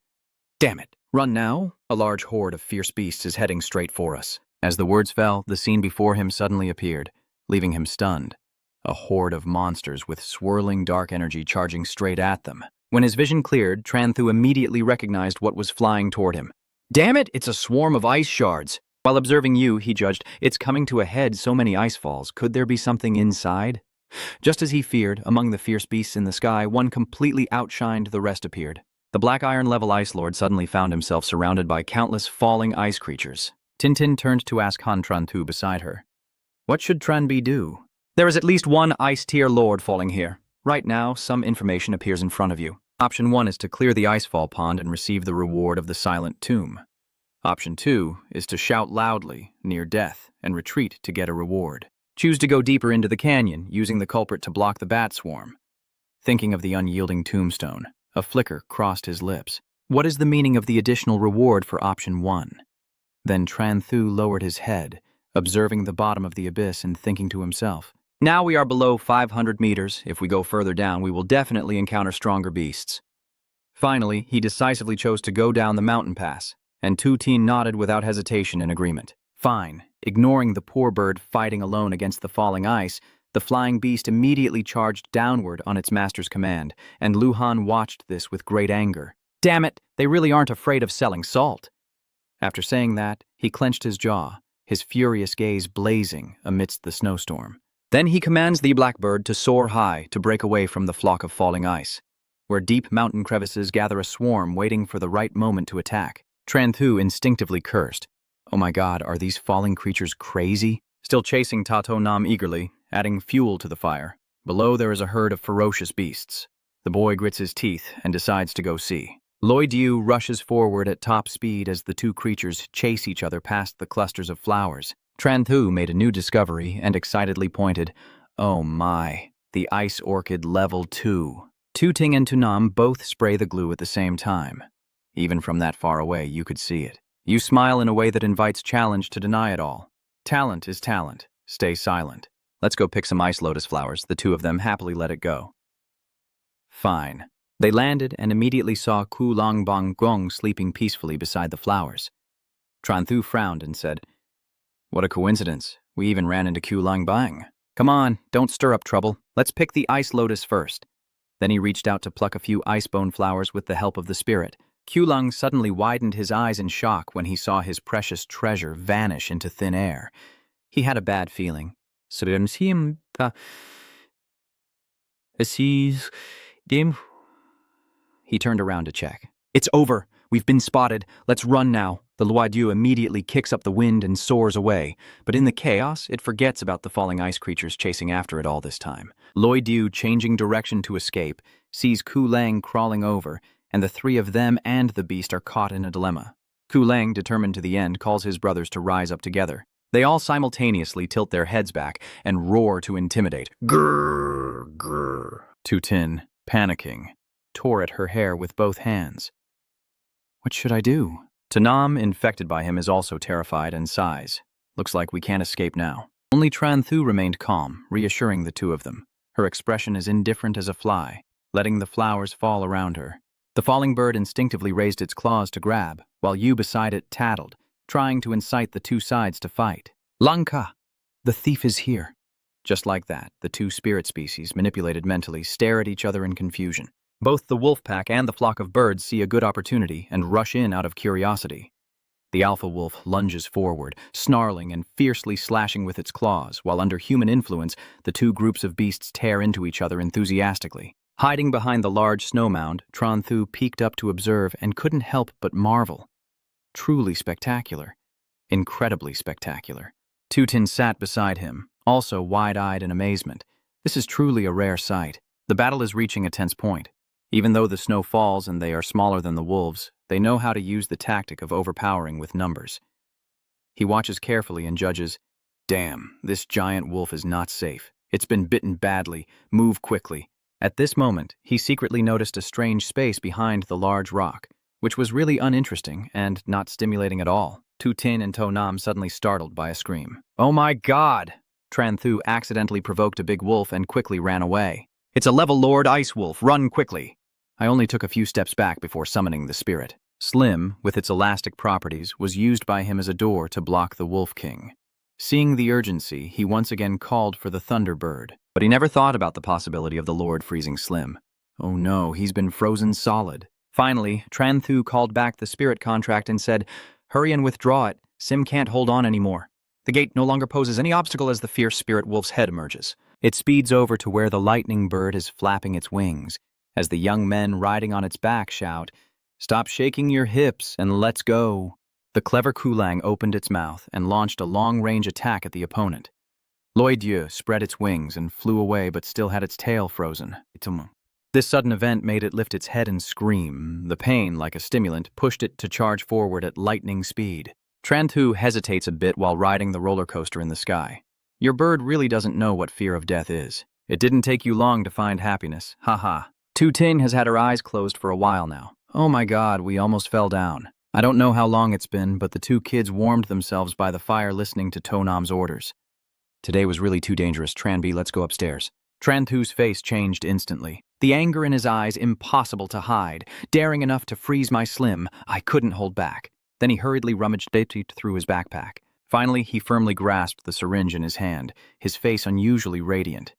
Damn it! Run now? A large horde of fierce beasts is heading straight for us. As the words fell, the scene before him suddenly appeared, leaving him stunned. A horde of monsters with swirling dark energy charging straight at them. When his vision cleared, Tran Thu immediately recognized what was flying toward him. Damn it! It's a swarm of ice shards! While observing you, he judged, it's coming to a head, so many ice falls. Could there be something inside? Just as he feared, among the fierce beasts in the sky, one completely outshined the rest appeared. The Black Iron-level Ice Lord suddenly found himself surrounded by countless falling ice creatures. Tintin turned to ask Han Tran Thu beside her. What should Tran Bi do? There is at least one Ice-tier Lord falling here. Right now, some information appears in front of you. Option 1 is to clear the Icefall Pond and receive the reward of the Silent Tomb. Option 2 is to shout loudly, near death, and retreat to get a reward. Choose to go deeper into the canyon, using the culprit to block the bat swarm. Thinking of the unyielding tombstone, a flicker crossed his lips. What is the meaning of the additional reward for option 1? Then Tran Thu lowered his head, observing the bottom of the abyss and thinking to himself, now we are below 500 meters. If we go further down, we will definitely encounter stronger beasts. Finally, he decisively chose to go down the mountain pass, and Tu Tin nodded without hesitation in agreement. Fine. Ignoring the poor bird fighting alone against the falling ice, the flying beast immediately charged downward on its master's command, and Luhan watched this with great anger. Damn it, they really aren't afraid of selling salt. After saying that, he clenched his jaw, his furious gaze blazing amidst the snowstorm. Then he commands the blackbird to soar high to break away from the flock of falling ice, where deep mountain crevices gather a swarm waiting for the right moment to attack. Tranthu instinctively cursed. Oh my god, are these falling creatures crazy? Still chasing Tato Nam eagerly, adding fuel to the fire. Below there is a herd of ferocious beasts. The boy grits his teeth and decides to go see. Lloyd Yu rushes forward at top speed as the two creatures chase each other past the clusters of flowers. Tranthu made a new discovery and excitedly pointed, "Oh my, the ice orchid level 2. Tuting and Tunam both spray the glue at the same time. Even from that far away, you could see it. You smile in a way that invites challenge to deny it all. Talent is talent. Stay silent. Let's go pick some ice lotus flowers." The two of them happily let it go. Fine. They landed and immediately saw Ku Long Bong Gong sleeping peacefully beside the flowers. Tranthu frowned and said, "What a coincidence. We even ran into Ku Long Bang. Come on, don't stir up trouble. Let's pick the ice lotus first." Then he reached out to pluck a few icebone flowers with the help of the spirit. Ku Long suddenly widened his eyes in shock when he saw his precious treasure vanish into thin air. He had a bad feeling. He turned around to check. "It's over. We've been spotted. Let's run now." The Luadieu immediately kicks up the wind and soars away, but in the chaos, it forgets about the falling ice creatures chasing after it all this time. Luadieu, changing direction to escape, sees Ku Lang crawling over, and the three of them and the beast are caught in a dilemma. Ku Lang, determined to the end, calls his brothers to rise up together. They all simultaneously tilt their heads back and roar to intimidate. Grrr, grrr. Tutin, panicking, tore at her hair with both hands. What should I do? Tanam, infected by him, is also terrified and sighs. Looks like we can't escape now. Only Tranthu remained calm, reassuring the two of them. Her expression as indifferent as a fly, letting the flowers fall around her. The falling bird instinctively raised its claws to grab, while Yu beside it tattled, trying to incite the two sides to fight. Lanka! The thief is here. Just like that, the two spirit species, manipulated mentally, stare at each other in confusion. Both the wolf pack and the flock of birds see a good opportunity and rush in out of curiosity. The alpha wolf lunges forward, snarling and fiercely slashing with its claws, while under human influence, the two groups of beasts tear into each other enthusiastically. Hiding behind the large snow mound, Tranthu peeked up to observe and couldn't help but marvel. Truly spectacular. Incredibly spectacular. Tutin sat beside him, also wide-eyed in amazement. This is truly a rare sight. The battle is reaching a tense point. Even though the snow falls and they are smaller than the wolves, they know how to use the tactic of overpowering with numbers. He watches carefully and judges, "Damn, this giant wolf is not safe. It's been bitten badly. Move quickly." At this moment, he secretly noticed a strange space behind the large rock, which was really uninteresting and not stimulating at all. Tutin and Tonam suddenly startled by a scream. "Oh my god!" Tranthu accidentally provoked a big wolf and quickly ran away. "It's a level lord ice wolf. Run quickly." I only took a few steps back before summoning the spirit. Slim, with its elastic properties, was used by him as a door to block the Wolf King. Seeing the urgency, he once again called for the Thunderbird, but he never thought about the possibility of the Lord freezing Slim. Oh no, he's been frozen solid. Finally, Tranthu called back the spirit contract and said, "Hurry and withdraw it. Sim can't hold on anymore." The gate no longer poses any obstacle as the fierce spirit wolf's head emerges. It speeds over to where the lightning bird is flapping its wings, as the young men riding on its back shout, "Stop shaking your hips and let's go." The clever Kulang opened its mouth and launched a long-range attack at the opponent. Loidieu spread its wings and flew away but still had its tail frozen. This sudden event made it lift its head and scream. The pain, like a stimulant, pushed it to charge forward at lightning speed. Tranthu hesitates a bit while riding the roller coaster in the sky. Your bird really doesn't know what fear of death is. It didn't take you long to find happiness. Ha. Tutin has had her eyes closed for a while now. Oh my god, we almost fell down. I don't know how long it's been, but the two kids warmed themselves by the fire listening to Tonam's orders. Today was really too dangerous. Tranby, let's go upstairs. Tranthu's face changed instantly. The anger in his eyes impossible to hide. Daring enough to freeze my Slim, I couldn't hold back. Then he hurriedly rummaged through his backpack, Finally, he firmly grasped the syringe in his hand, his face unusually radiant.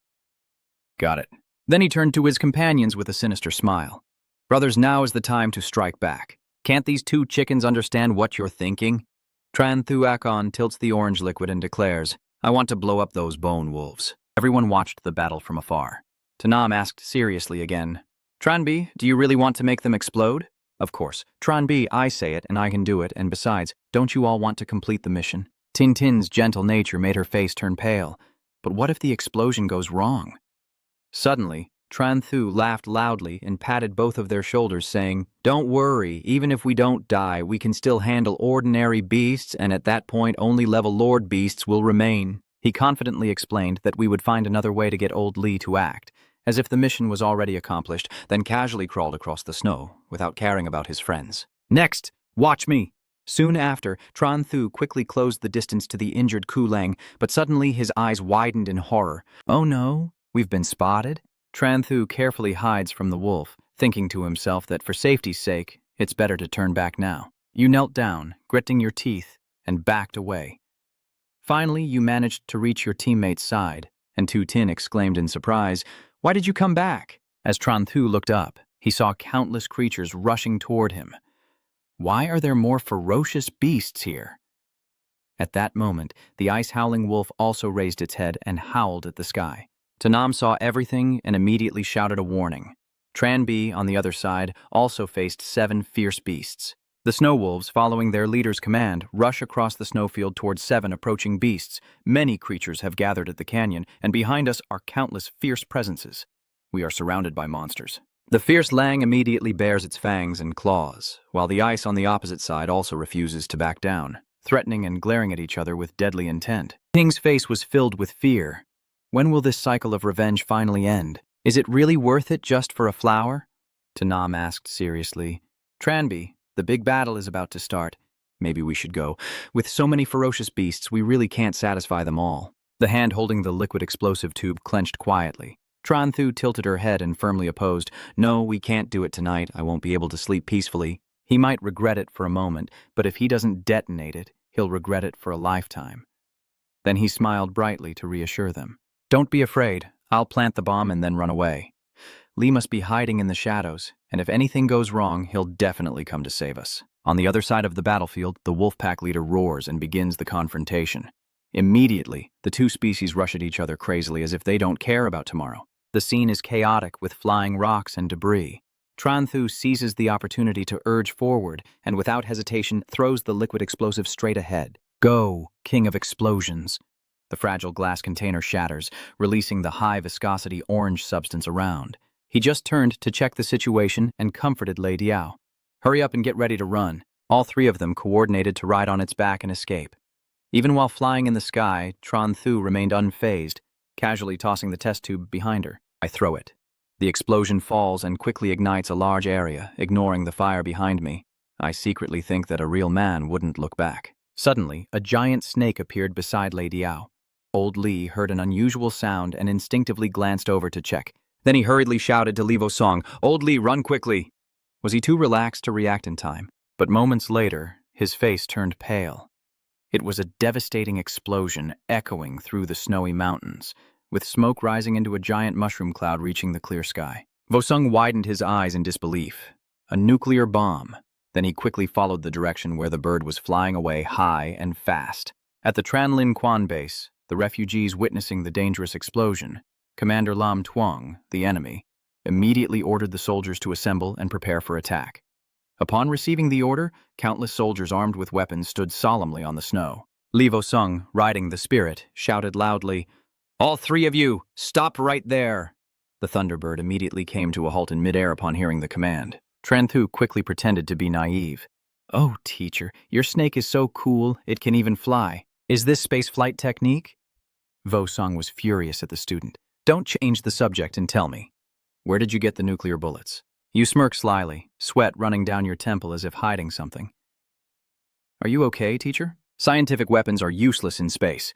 Got it. Then he turned to his companions with a sinister smile. Brothers, now is the time to strike back. Can't these two chickens understand what you're thinking? Tran Thuakon tilts the orange liquid and declares, I want to blow up those bone wolves. Everyone watched the battle from afar. Tanam asked seriously again, Tranbi, do you really want to make them explode? Of course. Tranbi, I say it and I can do it, and besides, don't you all want to complete the mission? Tintin's gentle nature made her face turn pale. But what if the explosion goes wrong? Suddenly, Tran Thu laughed loudly and patted both of their shoulders, saying, Don't worry, even if we don't die, we can still handle ordinary beasts, and at that point only level lord beasts will remain. He confidently explained that we would find another way to get old Li to act, as if the mission was already accomplished, then casually crawled across the snow, without caring about his friends. Next, watch me! Soon after, Tran Thu quickly closed the distance to the injured Kulang, but suddenly his eyes widened in horror. Oh no, we've been spotted? Tran Thu carefully hides from the wolf, thinking to himself that for safety's sake, it's better to turn back now. You knelt down, gritting your teeth, and backed away. Finally, you managed to reach your teammate's side, and Tu Tin exclaimed in surprise, Why did you come back? As Tran Thu looked up, he saw countless creatures rushing toward him. Why are there more ferocious beasts here? At that moment, the ice-howling wolf also raised its head and howled at the sky. Tanam saw everything and immediately shouted a warning. Tran Bi, on the other side, also faced 7 fierce beasts. The snow wolves, following their leader's command, rush across the snowfield towards 7 approaching beasts. Many creatures have gathered at the canyon, and behind us are countless fierce presences. We are surrounded by monsters. The fierce Lang immediately bares its fangs and claws, while the ice on the opposite side also refuses to back down, threatening and glaring at each other with deadly intent. King's face was filled with fear. When will this cycle of revenge finally end? Is it really worth it just for a flower? Tanam asked seriously. Tranbi, the big battle is about to start. Maybe we should go. With so many ferocious beasts, we really can't satisfy them all. The hand holding the liquid explosive tube clenched quietly. Tran Thu tilted her head and firmly opposed. No, we can't do it tonight. I won't be able to sleep peacefully. He might regret it for a moment, but if he doesn't detonate it, he'll regret it for a lifetime. Then he smiled brightly to reassure them. Don't be afraid. I'll plant the bomb and then run away. Li must be hiding in the shadows, and if anything goes wrong, he'll definitely come to save us. On the other side of the battlefield, the wolf pack leader roars and begins the confrontation. Immediately, the two species rush at each other crazily as if they don't care about tomorrow. The scene is chaotic with flying rocks and debris. Tran Thu seizes the opportunity to urge forward and without hesitation throws the liquid explosive straight ahead. Go, King of Explosions. The fragile glass container shatters, releasing the high-viscosity orange substance around. He just turned to check the situation and comforted Lei Diao. Hurry up and get ready to run. All 3 of them coordinated to ride on its back and escape. Even while flying in the sky, Tran Thu remained unfazed, casually tossing the test tube behind her. I throw it. The explosion falls and quickly ignites a large area, ignoring the fire behind me. I secretly think that a real man wouldn't look back. Suddenly, a giant snake appeared beside Lei Diao. Old Li heard an unusual sound and instinctively glanced over to check. Then he hurriedly shouted to Li Vosong, Old Li, run quickly! Was he too relaxed to react in time? But moments later, his face turned pale. It was a devastating explosion echoing through the snowy mountains, with smoke rising into a giant mushroom cloud reaching the clear sky. Vosung widened his eyes in disbelief. A nuclear bomb. Then he quickly followed the direction where the bird was flying away high and fast. At the Tranlin Quan base, the refugees witnessing the dangerous explosion, Commander Lam Tuong, the enemy, immediately ordered the soldiers to assemble and prepare for attack. Upon receiving the order, countless soldiers armed with weapons stood solemnly on the snow. Li Vosung, riding the spirit, shouted loudly, All 3 of you, stop right there! The Thunderbird immediately came to a halt in midair upon hearing the command. Tran Thu quickly pretended to be naive. Oh, teacher, your snake is so cool, it can even fly. Is this space flight technique? Vosung was furious at the student. Don't change the subject and tell me. Where did you get the nuclear bullets? You smirk slyly, sweat running down your temple as if hiding something. Are you okay, teacher? Scientific weapons are useless in space.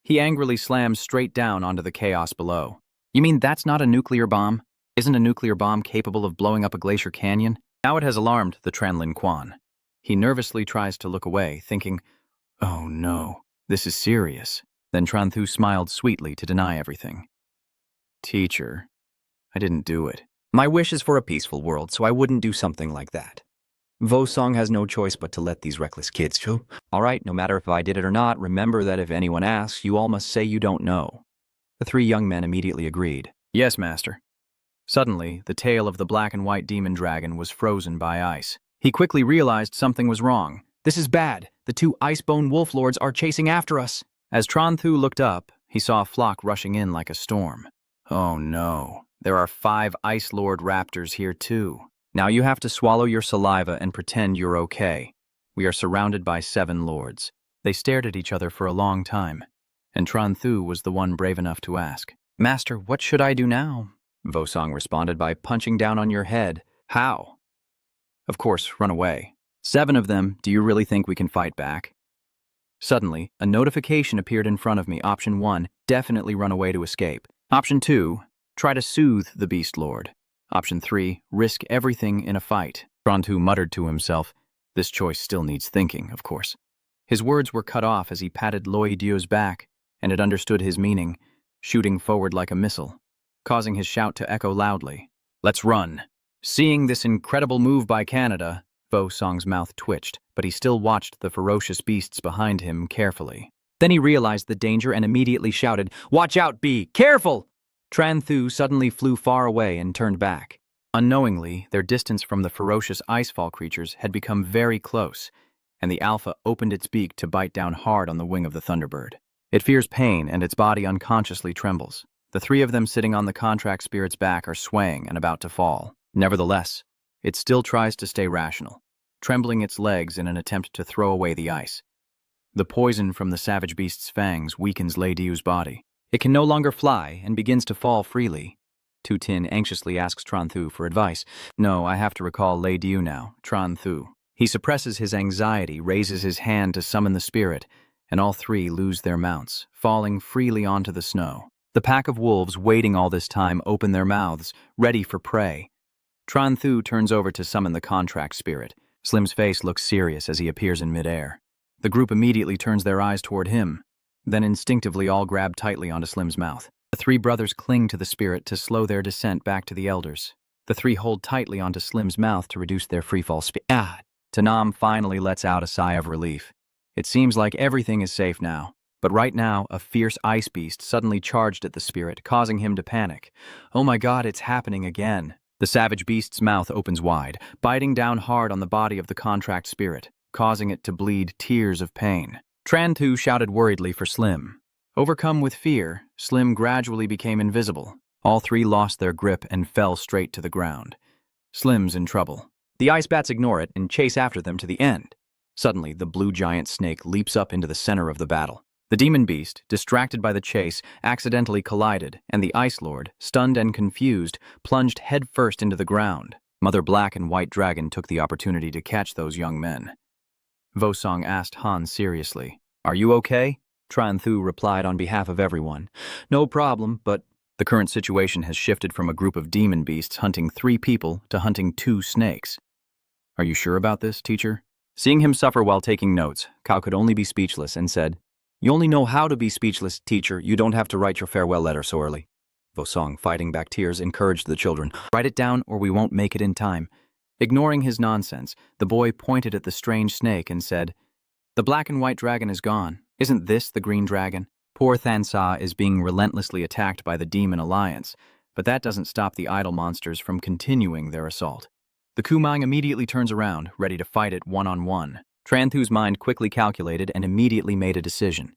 He angrily slams straight down onto the chaos below. You mean that's not a nuclear bomb? Isn't a nuclear bomb capable of blowing up a glacier canyon? Now it has alarmed the Tranlin Quan. He nervously tries to look away, thinking, oh no, This is serious. Then Tranthu smiled sweetly to deny everything. Teacher, I didn't do it. My wish is for a peaceful world, so I wouldn't do something like that. Vosong has no choice but to let these reckless kids go. All right, no matter if I did it or not, remember that if anyone asks, you all must say you don't know. The three young men immediately agreed. Yes, master. Suddenly, the tail of the black and white demon dragon was frozen by ice. He quickly realized something was wrong. This is bad. The two Icebone Wolf Lords are chasing after us. As Tranthu looked up, he saw a flock rushing in like a storm. Oh no, there are 5 Ice Lord raptors here too. Now you have to swallow your saliva and pretend you're okay. We are surrounded by 7 lords. They stared at each other for a long time, and Tranthu was the one brave enough to ask. Master, what should I do now? Vosong responded by punching down on your head. How? Of course, run away. 7 of them, do you really think we can fight back? Suddenly, a notification appeared in front of me. Option 1, definitely run away to escape. Option 2, try to soothe the Beast Lord. Option 3, risk everything in a fight. Tranthu muttered to himself. This choice still needs thinking, of course. His words were cut off as he patted Loi Dieu's back, and it understood his meaning, shooting forward like a missile, causing his shout to echo loudly. Let's run. Seeing this incredible move by Canada, Vosong's mouth twitched, but he still watched the ferocious beasts behind him carefully. Then he realized the danger and immediately shouted, Watch out, Bee! Careful! Tranthu suddenly flew far away and turned back. Unknowingly, their distance from the ferocious icefall creatures had become very close, and the Alpha opened its beak to bite down hard on the wing of the Thunderbird. It fears pain, and its body unconsciously trembles. The 3 of them sitting on the contract spirit's back are swaying and about to fall. Nevertheless, it still tries to stay rational, trembling its legs in an attempt to throw away the ice. The poison from the savage beast's fangs weakens Lei Dieu's body. It can no longer fly and begins to fall freely. Tu Tin anxiously asks Tranthu for advice. No, I have to recall Lei Dieu now, Tranthu. He suppresses his anxiety, raises his hand to summon the spirit, and all 3 lose their mounts, falling freely onto the snow. The pack of wolves waiting all this time open their mouths, ready for prey. Tranthu turns over to summon the contract spirit. Slim's face looks serious as he appears in midair. The group immediately turns their eyes toward him. Then instinctively all grab tightly onto Slim's mouth. The 3 brothers cling to the spirit to slow their descent back to the elders. The 3 hold tightly onto Slim's mouth to reduce their freefall speed. Tanam finally lets out a sigh of relief. It seems like everything is safe now. But right now, a fierce ice beast suddenly charged at the spirit, causing him to panic. Oh my god, it's happening again. The savage beast's mouth opens wide, biting down hard on the body of the contract spirit, causing it to bleed tears of pain. Tranthu shouted worriedly for Slim. Overcome with fear, Slim gradually became invisible. All 3 lost their grip and fell straight to the ground. Slim's in trouble. The ice bats ignore it and chase after them to the end. Suddenly, the blue giant snake leaps up into the center of the battle. The demon beast, distracted by the chase, accidentally collided, and the Ice Lord, stunned and confused, plunged headfirst into the ground. Mother Black and White Dragon took the opportunity to catch those young men. Vosong asked Han seriously, Are you okay? Tranthu replied on behalf of everyone, No problem, but the current situation has shifted from a group of demon beasts hunting 3 people to hunting 2 snakes. Are you sure about this, teacher? Seeing him suffer while taking notes, Cao could only be speechless and said, You only know how to be speechless, teacher. You don't have to write your farewell letter so early. Vosong, fighting back tears, encouraged the children. Write it down or we won't make it in time. Ignoring his nonsense, the boy pointed at the strange snake and said, The black and white dragon is gone. Isn't this the green dragon? Poor Thansa is being relentlessly attacked by the Demon Alliance, but that doesn't stop the idol monsters from continuing their assault. The Kumang immediately turns around, ready to fight it one-on-one. Tranthu's mind quickly calculated and immediately made a decision.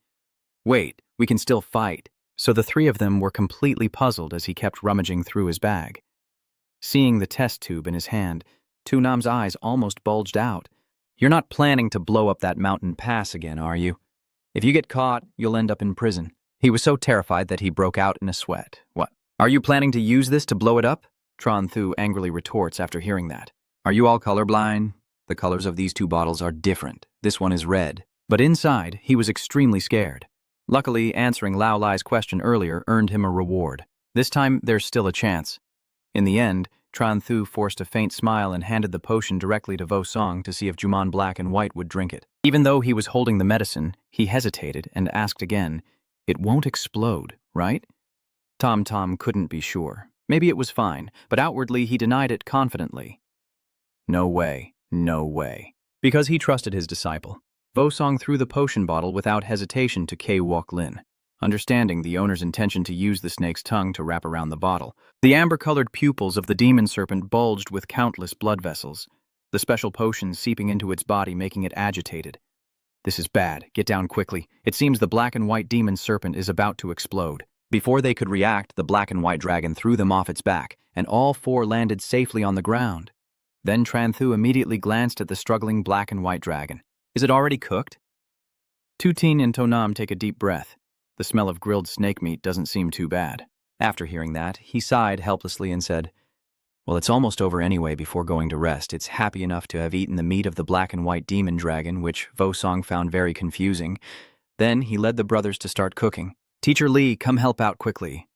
Wait, we can still fight. So the 3 of them were completely puzzled as he kept rummaging through his bag. Seeing the test tube in his hand, Tunam's eyes almost bulged out. You're not planning to blow up that mountain pass again, are you? If you get caught, you'll end up in prison. He was so terrified that he broke out in a sweat. What? Are you planning to use this to blow it up? Tranthu angrily retorts after hearing that. Are you all colorblind? The colors of these 2 bottles are different. This one is red. But inside, he was extremely scared. Luckily, answering Lao Lai's question earlier earned him a reward. This time, there's still a chance. In the end, Tran Thu forced a faint smile and handed the potion directly to Vo Song to see if Juman Black and White would drink it. Even though he was holding the medicine, he hesitated and asked again, "It won't explode, right?" Tom Tom couldn't be sure. Maybe it was fine, but outwardly he denied it confidently. No way, no way. Because he trusted his disciple, Vo Song threw the potion bottle without hesitation to K Wok Lin, understanding the owner's intention to use the snake's tongue to wrap around the bottle. The amber-colored pupils of the demon serpent bulged with countless blood vessels, the special potion seeping into its body making it agitated. "This is bad. Get down quickly. It seems the black and white demon serpent is about to explode." Before they could react, the black and white dragon threw them off its back, and all four landed safely on the ground. Then Tran Thu immediately glanced at the struggling black and white dragon. "Is it already cooked?" Tu Tin and Tonam take a deep breath. The smell of grilled snake meat doesn't seem too bad. After hearing that, he sighed helplessly and said, "Well, it's almost over anyway before going to rest. It's happy enough to have eaten the meat of the black and white demon dragon, which Vo Song found very confusing." Then he led the brothers to start cooking. "Teacher Lee, come help out quickly."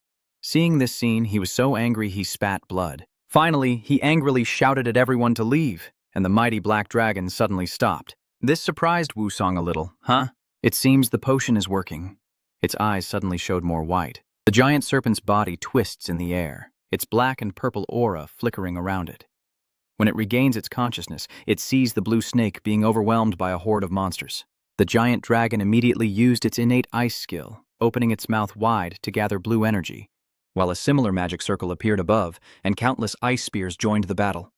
Seeing this scene, he was so angry he spat blood. Finally, he angrily shouted at everyone to leave, and the mighty black dragon suddenly stopped. This surprised Wu Song a little. "Huh? It seems the potion is working." Its eyes suddenly showed more white. The giant serpent's body twists in the air, its black and purple aura flickering around it. When it regains its consciousness, it sees the blue snake being overwhelmed by a horde of monsters. The giant dragon immediately used its innate ice skill, opening its mouth wide to gather blue energy, while a similar magic circle appeared above, and countless ice spears joined the battle.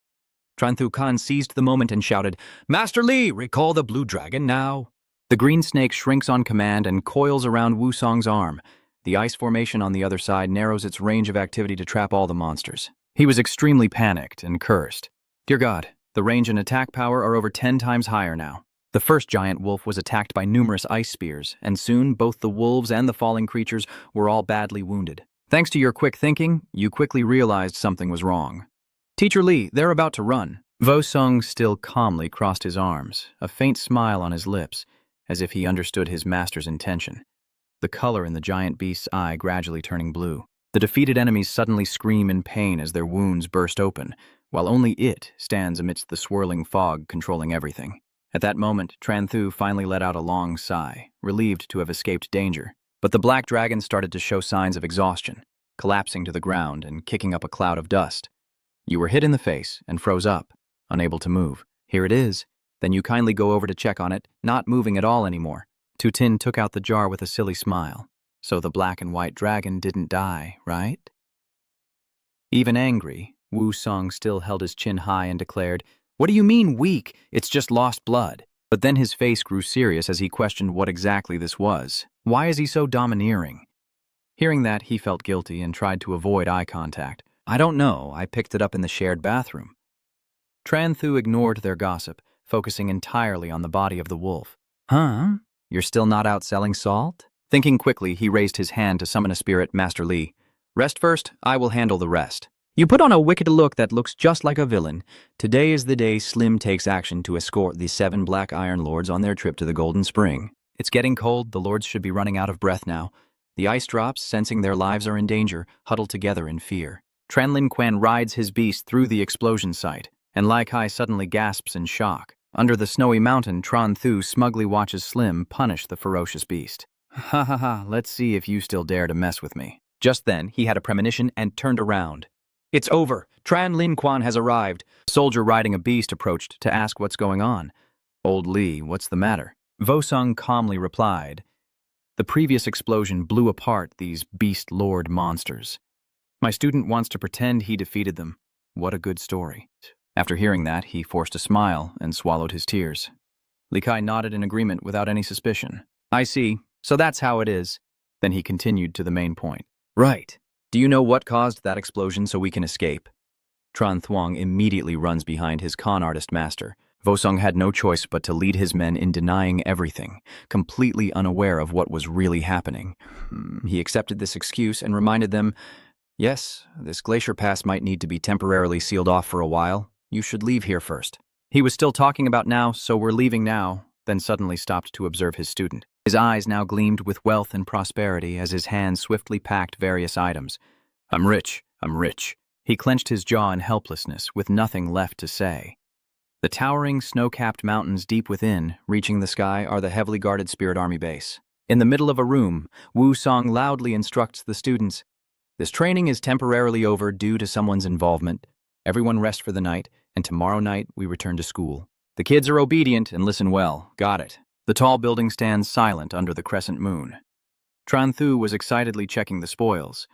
Tran Thu Khan seized the moment and shouted, "Master Lee, recall the blue dragon now." The green snake shrinks on command and coils around Wu Song's arm. The ice formation on the other side narrows its range of activity to trap all the monsters. He was extremely panicked and cursed. "Dear God, the range and attack power are over 10 times higher now." The first giant wolf was attacked by numerous ice spears, and soon both the wolves and the falling creatures were all badly wounded. Thanks to your quick thinking, you quickly realized something was wrong. "Teacher Lee, they're about to run." Vo Sung still calmly crossed his arms, a faint smile on his lips, as if he understood his master's intention. The color in the giant beast's eye gradually turning blue. The defeated enemies suddenly scream in pain as their wounds burst open, while only it stands amidst the swirling fog controlling everything. At that moment, Tran Thu finally let out a long sigh, relieved to have escaped danger. But the black dragon started to show signs of exhaustion, collapsing to the ground and kicking up a cloud of dust. "You were hit in the face and froze up, unable to move. Here it is. Then you kindly go over to check on it, not moving at all anymore." Tu Tin took out the jar with a silly smile. "So the black and white dragon didn't die, right?" Even angry, Wu Song still held his chin high and declared, "What do you mean weak? It's just lost blood." But then his face grew serious as he questioned what exactly this was. Why is he so domineering? Hearing that, he felt guilty and tried to avoid eye contact. "I don't know, I picked it up in the shared bathroom." Tran Thu ignored their gossip, focusing entirely on the body of the wolf. "Huh? You're still not out selling salt?" Thinking quickly, he raised his hand to summon a spirit, Master Lee. "Rest first, I will handle the rest." "You put on a wicked look that looks just like a villain. Today is the day Slim takes action to escort the 7 Black Iron Lords on their trip to the Golden Spring. It's getting cold, the Lords should be running out of breath now. The ice drops, sensing their lives are in danger, huddle together in fear." Tran Lin Quan rides his beast through the explosion site, and Lai Kai suddenly gasps in shock. Under the snowy mountain, Tran Thu smugly watches Slim punish the ferocious beast. "Ha ha ha, let's see if you still dare to mess with me." Just then, he had a premonition and turned around. "It's over. Tran Lin Quan has arrived." A soldier riding a beast approached to ask what's going on. "Old Lee, what's the matter?" Vo Sung calmly replied, "The previous explosion blew apart these beast lord monsters. My student wants to pretend he defeated them. What a good story." After hearing that, he forced a smile and swallowed his tears. Li Kai nodded in agreement without any suspicion. "I see. So that's how it is." Then he continued to the main point. "Right. Do you know what caused that explosion so we can escape?" Tran Thuong immediately runs behind his con artist master. Vo Sung had no choice but to lead his men in denying everything, completely unaware of what was really happening. He accepted this excuse and reminded them, "Yes, this glacier pass might need to be temporarily sealed off for a while. You should leave here first." He was still talking about now, so we're leaving now, then suddenly stopped to observe his student. His eyes now gleamed with wealth and prosperity as his hands swiftly packed various items. I'm rich. He clenched his jaw in helplessness, with nothing left to say. The towering, snow-capped mountains deep within, reaching the sky, are the heavily guarded Spirit Army base. In the middle of a room, Wu Song loudly instructs the students, "This training is temporarily over due to someone's involvement. Everyone rest for the night, and tomorrow night we return to school." The kids are obedient and listen well. Got it. The tall building stands silent under the crescent moon. Tran Thu was excitedly checking the spoils.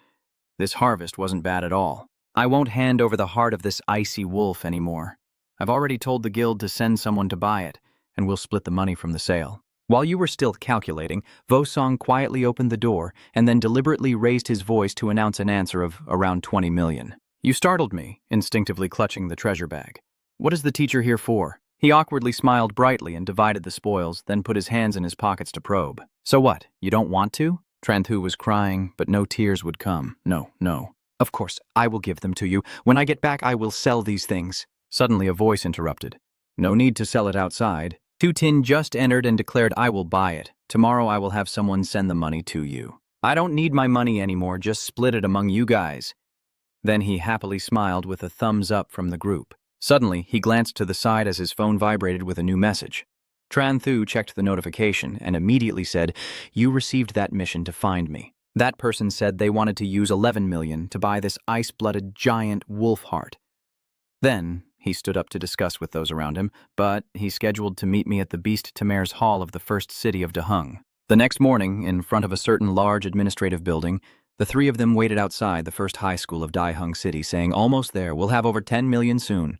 This harvest wasn't bad at all. I won't hand over the heart of this icy wolf anymore. I've already told the guild to send someone to buy it, and we'll split the money from the sale. While you were still calculating, Vo Song quietly opened the door and then deliberately raised his voice to announce an answer of around 20 million. You startled me, instinctively clutching the treasure bag. What is the teacher here for? He awkwardly smiled brightly and divided the spoils, then put his hands in his pockets to probe. So what, you don't want to? Tran Thu was crying, but no tears would come. No. Of course, I will give them to you. When I get back, I will sell these things. Suddenly a voice interrupted. No need to sell it outside. Tu Tin just entered and declared, I will buy it. Tomorrow I will have someone send the money to you. I don't need my money anymore, just split it among you guys. Then he happily smiled with a thumbs up from the group. Suddenly, he glanced to the side as his phone vibrated with a new message. Tran Thu checked the notification and immediately said, You received that mission to find me. That person said they wanted to use 11 million to buy this ice-blooded giant wolf heart. Then, he stood up to discuss with those around him, but he scheduled to meet me at the Beast Tamer's hall of the first city of Dahung. The next morning, in front of a certain large administrative building, the three of them waited outside the first high school of Dahung City, saying, Almost there, we'll have over 10 million soon.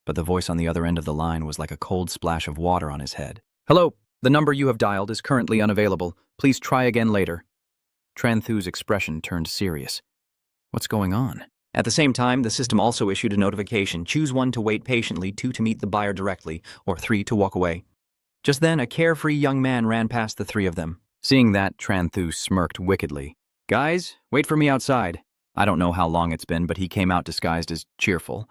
But the voice on the other end of the line was like a cold splash of water on his head. Hello, the number you have dialed is currently unavailable. Please try again later. Tran Thu's expression turned serious. What's going on? At the same time, the system also issued a notification. Choose 1 to wait patiently, 2 to meet the buyer directly, or 3 to walk away. Just then, a carefree young man ran past the three of them. Seeing that, Tran Thu smirked wickedly. Guys, wait for me outside. I don't know how long it's been, but he came out disguised as cheerful.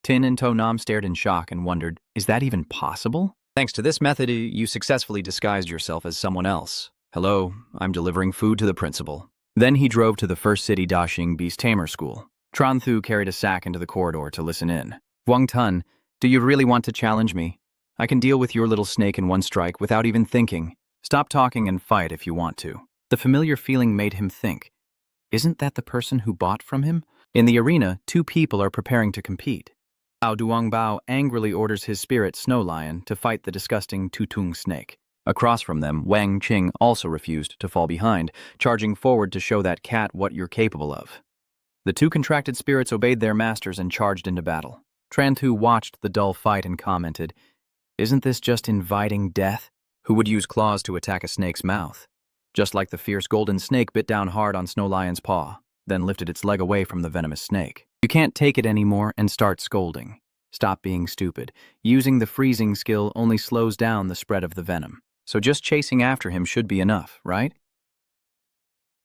Tin and To Nam stared in shock and wondered, is that even possible? Thanks to this method, you successfully disguised yourself as someone else. Hello, I'm delivering food to the principal. Then he drove to the first city Dashing Beast Tamer school. Tran Thu carried a sack into the corridor to listen in. Wang Tun, do you really want to challenge me? I can deal with your little snake in one strike without even thinking. Stop talking and fight if you want to. The familiar feeling made him think. Isn't that the person who bought from him? In the arena, 2 people are preparing to compete. Ao Duong Bao angrily orders his spirit Snow Lion to fight the disgusting Tutung snake. Across from them, Wang Qing also refused to fall behind, charging forward to show that cat what you're capable of. The 2 contracted spirits obeyed their masters and charged into battle. Tran Thu watched the dull fight and commented, Isn't this just inviting death? Who would use claws to attack a snake's mouth? Just like the fierce golden snake bit down hard on Snow Lion's paw, then lifted its leg away from the venomous snake. You can't take it anymore and start scolding. Stop being stupid. Using the freezing skill only slows down the spread of the venom. So just chasing after him should be enough, right?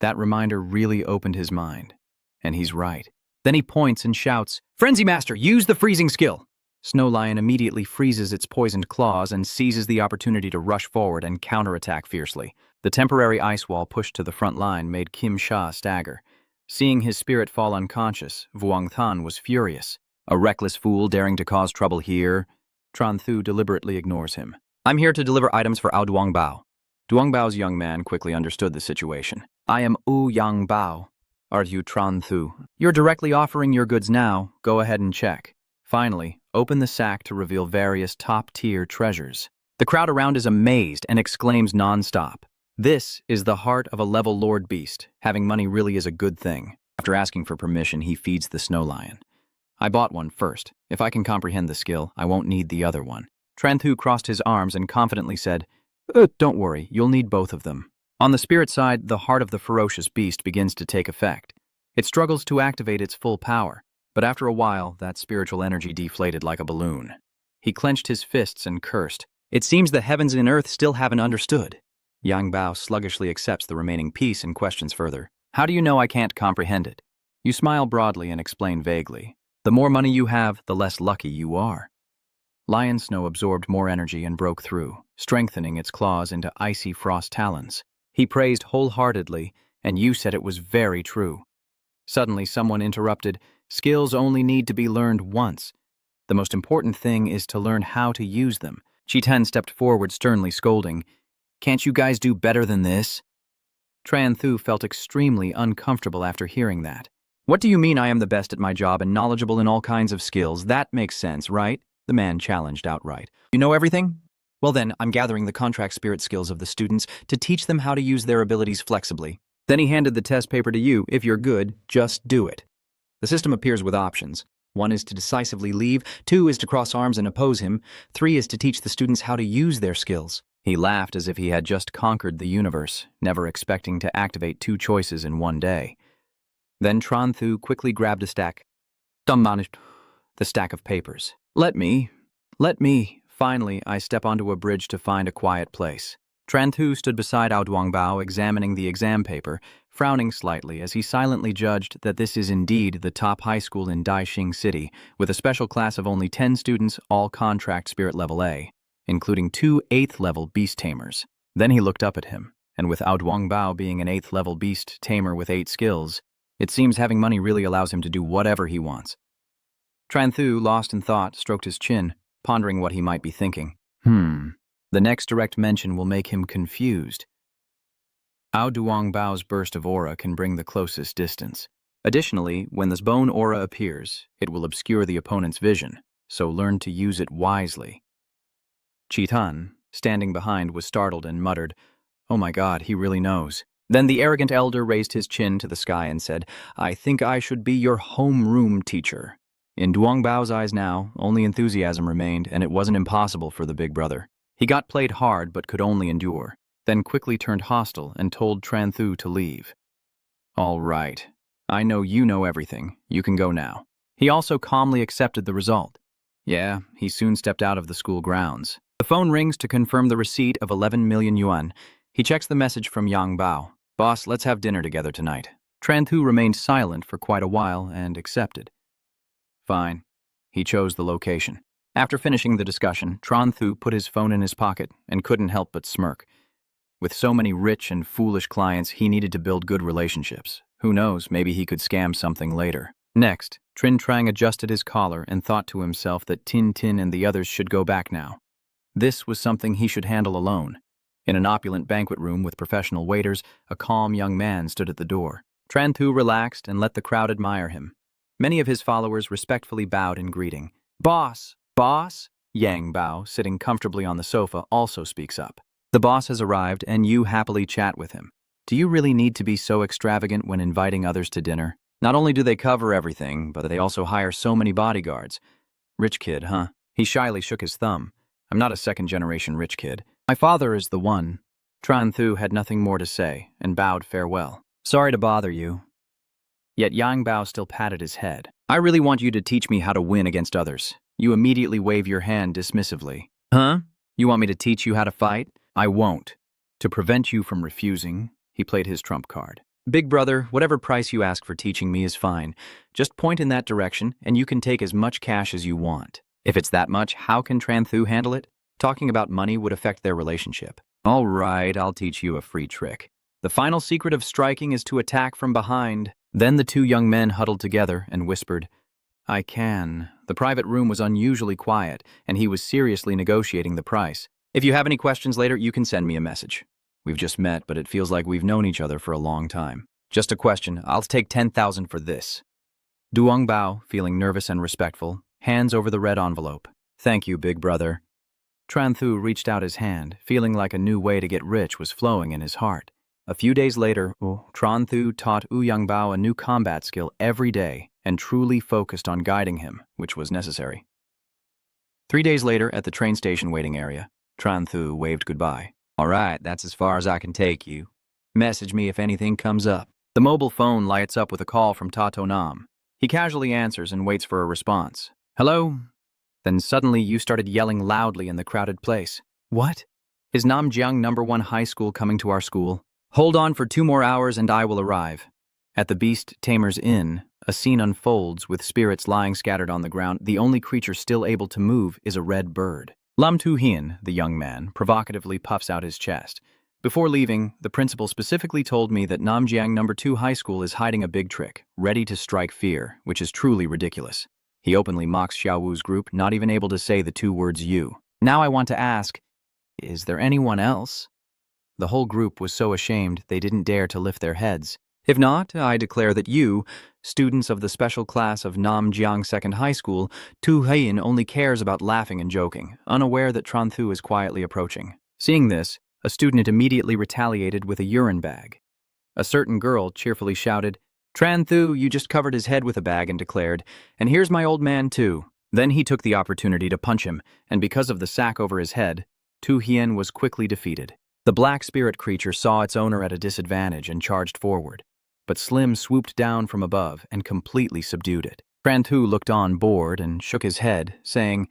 That reminder really opened his mind. And he's right. Then he points and shouts, Frenzy Master, use the freezing skill! Snow Lion immediately freezes its poisoned claws and seizes the opportunity to rush forward and counterattack fiercely. The temporary ice wall pushed to the front line made Kim Sha stagger. Seeing his spirit fall unconscious, Vuong Than was furious. A reckless fool daring to cause trouble here. Tran Thu deliberately ignores him. I'm here to deliver items for Ao Duong Bao. Duong Bao's young man quickly understood the situation. I am U Yang Bao. Are you Tran Thu? You're directly offering your goods now. Go ahead and check. Finally, open the sack to reveal various top-tier treasures. The crowd around is amazed and exclaims non-stop. This is the heart of a level Lord Beast. Having money really is a good thing. After asking for permission, he feeds the Snow Lion. I bought one first. If I can comprehend the skill, I won't need the other one. Tran Thu crossed his arms and confidently said, Don't worry, you'll need both of them. On the spirit side, the heart of the ferocious beast begins to take effect. It struggles to activate its full power, but after a while, that spiritual energy deflated like a balloon. He clenched his fists and cursed. It seems the heavens and earth still haven't understood. Yang Bao sluggishly accepts the remaining piece and questions further. How do you know I can't comprehend it? You smile broadly and explain vaguely. The more money you have, the less lucky you are. Lion Snow absorbed more energy and broke through, strengthening its claws into icy frost talons. He praised wholeheartedly, and you said it was very true. Suddenly, someone interrupted, Skills only need to be learned once. The most important thing is to learn how to use them. Chitan stepped forward, sternly scolding, "Can't you guys do better than this?" Tran Thu felt extremely uncomfortable after hearing that. "What do you mean I am the best at my job and knowledgeable in all kinds of skills? That makes sense, right?" The man challenged outright. "You know everything? Well then, I'm gathering the contract spirit skills of the students to teach them how to use their abilities flexibly." Then he handed the test paper to you. "If you're good, just do it." The system appears with options. 1 is to decisively leave, 2 is to cross arms and oppose him, 3 is to teach the students how to use their skills. He laughed as if he had just conquered the universe, never expecting to activate 2 choices in one day. Then Tran Thu quickly grabbed a stack. The stack of papers. Let me. Finally, I step onto a bridge to find a quiet place. Tran Thu stood beside Ao Duangbao, examining the exam paper, frowning slightly as he silently judged that this is indeed the top high school in Daixing City, with a special class of only 10 students, all contract spirit level A, including 2 8th-level beast tamers. Then he looked up at him, and with Ao Duangbao being an 8th-level beast tamer with 8 skills, it seems having money really allows him to do whatever he wants. Tran Thu, lost in thought, stroked his chin, pondering what he might be thinking. The next direct mention will make him confused. Ao Duangbao's burst of aura can bring the closest distance. Additionally, when this bone aura appears, it will obscure the opponent's vision, so learn to use it wisely. Chitan, standing behind, was startled and muttered, "Oh my God, he really knows." Then the arrogant elder raised his chin to the sky and said, "I think I should be your homeroom teacher." In Duangbao's eyes now, only enthusiasm remained, and it wasn't impossible for the big brother. He got played hard but could only endure, then quickly turned hostile and told Tran Thu to leave. "All right. I know you know everything. You can go now." He also calmly accepted the result. Yeah, he soon stepped out of the school grounds. The phone rings to confirm the receipt of 11 million yuan. He checks the message from Yang Bao. "Boss, let's have dinner together tonight." Tran Thu remained silent for quite a while and accepted. Fine. He chose the location. After finishing the discussion, Tran Thu put his phone in his pocket and couldn't help but smirk. With so many rich and foolish clients, he needed to build good relationships. Who knows, maybe he could scam something later. Next, Trin Trang adjusted his collar and thought to himself that Tin Tin and the others should go back now. This was something he should handle alone. In an opulent banquet room with professional waiters, a calm young man stood at the door. Tran Thu relaxed and let the crowd admire him. Many of his followers respectfully bowed in greeting. "Boss! Boss?" Yang Bao, sitting comfortably on the sofa, also speaks up. "The boss has arrived, and you happily chat with him. Do you really need to be so extravagant when inviting others to dinner? Not only do they cover everything, but they also hire so many bodyguards. Rich kid, huh?" He shyly shook his thumb. "I'm not a second-generation rich kid. My father is the one." Tran Thu had nothing more to say and bowed farewell. "Sorry to bother you." Yet Yang Bao still patted his head. "I really want you to teach me how to win against others." You immediately wave your hand dismissively. "Huh? You want me to teach you how to fight?" "I won't." To prevent you from refusing, he played his trump card. "Big brother, whatever price you ask for teaching me is fine. Just point in that direction, and you can take as much cash as you want." If it's that much, how can Tran Thu handle it? Talking about money would affect their relationship. "All right, I'll teach you a free trick. The final secret of striking is to attack from behind." Then the 2 young men huddled together and whispered, "I can." The private room was unusually quiet, and he was seriously negotiating the price. "If you have any questions later, you can send me a message. We've just met, but it feels like we've known each other for a long time. Just a question. I'll take 10,000 for this." Duong Bao, feeling nervous and respectful, hands over the red envelope. "Thank you, big brother." Tran Thu reached out his hand, feeling like a new way to get rich was flowing in his heart. A few days later, Tran Thu taught Yang Bao a new combat skill every day and truly focused on guiding him, which was necessary. 3 days later, at the train station waiting area, Tran Thu waved goodbye. "All right, that's as far as I can take you. Message me if anything comes up." The mobile phone lights up with a call from Tato Nam. He casually answers and waits for a response. "Hello?" Then suddenly you started yelling loudly in the crowded place. "What? Is Namjiang #1 high school coming to our school? Hold on for 2 more hours and I will arrive." At the Beast Tamer's Inn, a scene unfolds with spirits lying scattered on the ground. The only creature still able to move is a red bird. Lam Tu Hien, the young man, provocatively puffs out his chest. Before leaving, the principal specifically told me that Namjiang No. 2 High School is hiding a big trick, ready to strike fear, which is truly ridiculous. He openly mocks Xiaowu's group, not even able to say the two words you. Now I want to ask, is there anyone else? The whole group was so ashamed they didn't dare to lift their heads. If not, I declare that you, students of the special class of Namjiang Second High School, Tu Heian only cares about laughing and joking, unaware that Tranthu is quietly approaching. Seeing this, a student immediately retaliated with a urine bag. A certain girl cheerfully shouted, "Tranthu, you just covered his head with a bag," and declared, "And here's my old man too." Then he took the opportunity to punch him, and because of the sack over his head, Tu Hien was quickly defeated. The black spirit creature saw its owner at a disadvantage and charged forward, but Slim swooped down from above and completely subdued it. Tranthu looked on bored and shook his head, saying,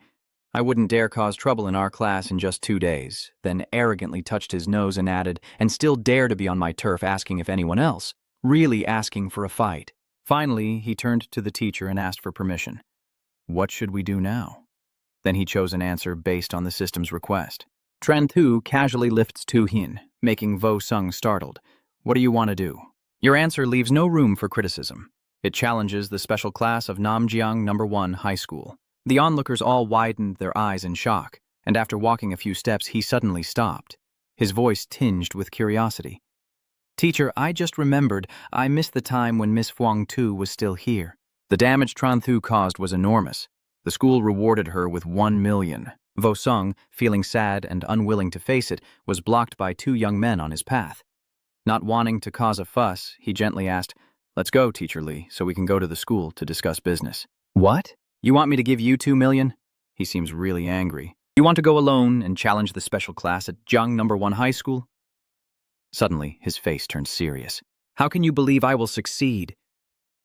"I wouldn't dare cause trouble in our class in just 2 days," then arrogantly touched his nose and added, "And still dare to be on my turf asking if anyone else, really asking for a fight." Finally, he turned to the teacher and asked for permission. What should we do now? Then he chose an answer based on the system's request. Tranthu casually lifts Tu Hien, making Vo Sung startled. "What do you want to do?" Your answer leaves no room for criticism. It challenges the special class of Namjiang No. 1 High School. The onlookers all widened their eyes in shock, and after walking a few steps, he suddenly stopped, his voice tinged with curiosity. "Teacher, I just remembered I missed the time when Miss Huang Tu was still here." The damage Tranthu caused was enormous. The school rewarded her with 1 million. Vo Sung, feeling sad and unwilling to face it, was blocked by 2 young men on his path. Not wanting to cause a fuss, he gently asked, "Let's go, Teacher Lee, so we can go to the school to discuss business." "What? You want me to give you 2 million? He seems really angry. "You want to go alone and challenge the special class at Jiang No. 1 High School?" Suddenly, his face turned serious. "How can you believe I will succeed?"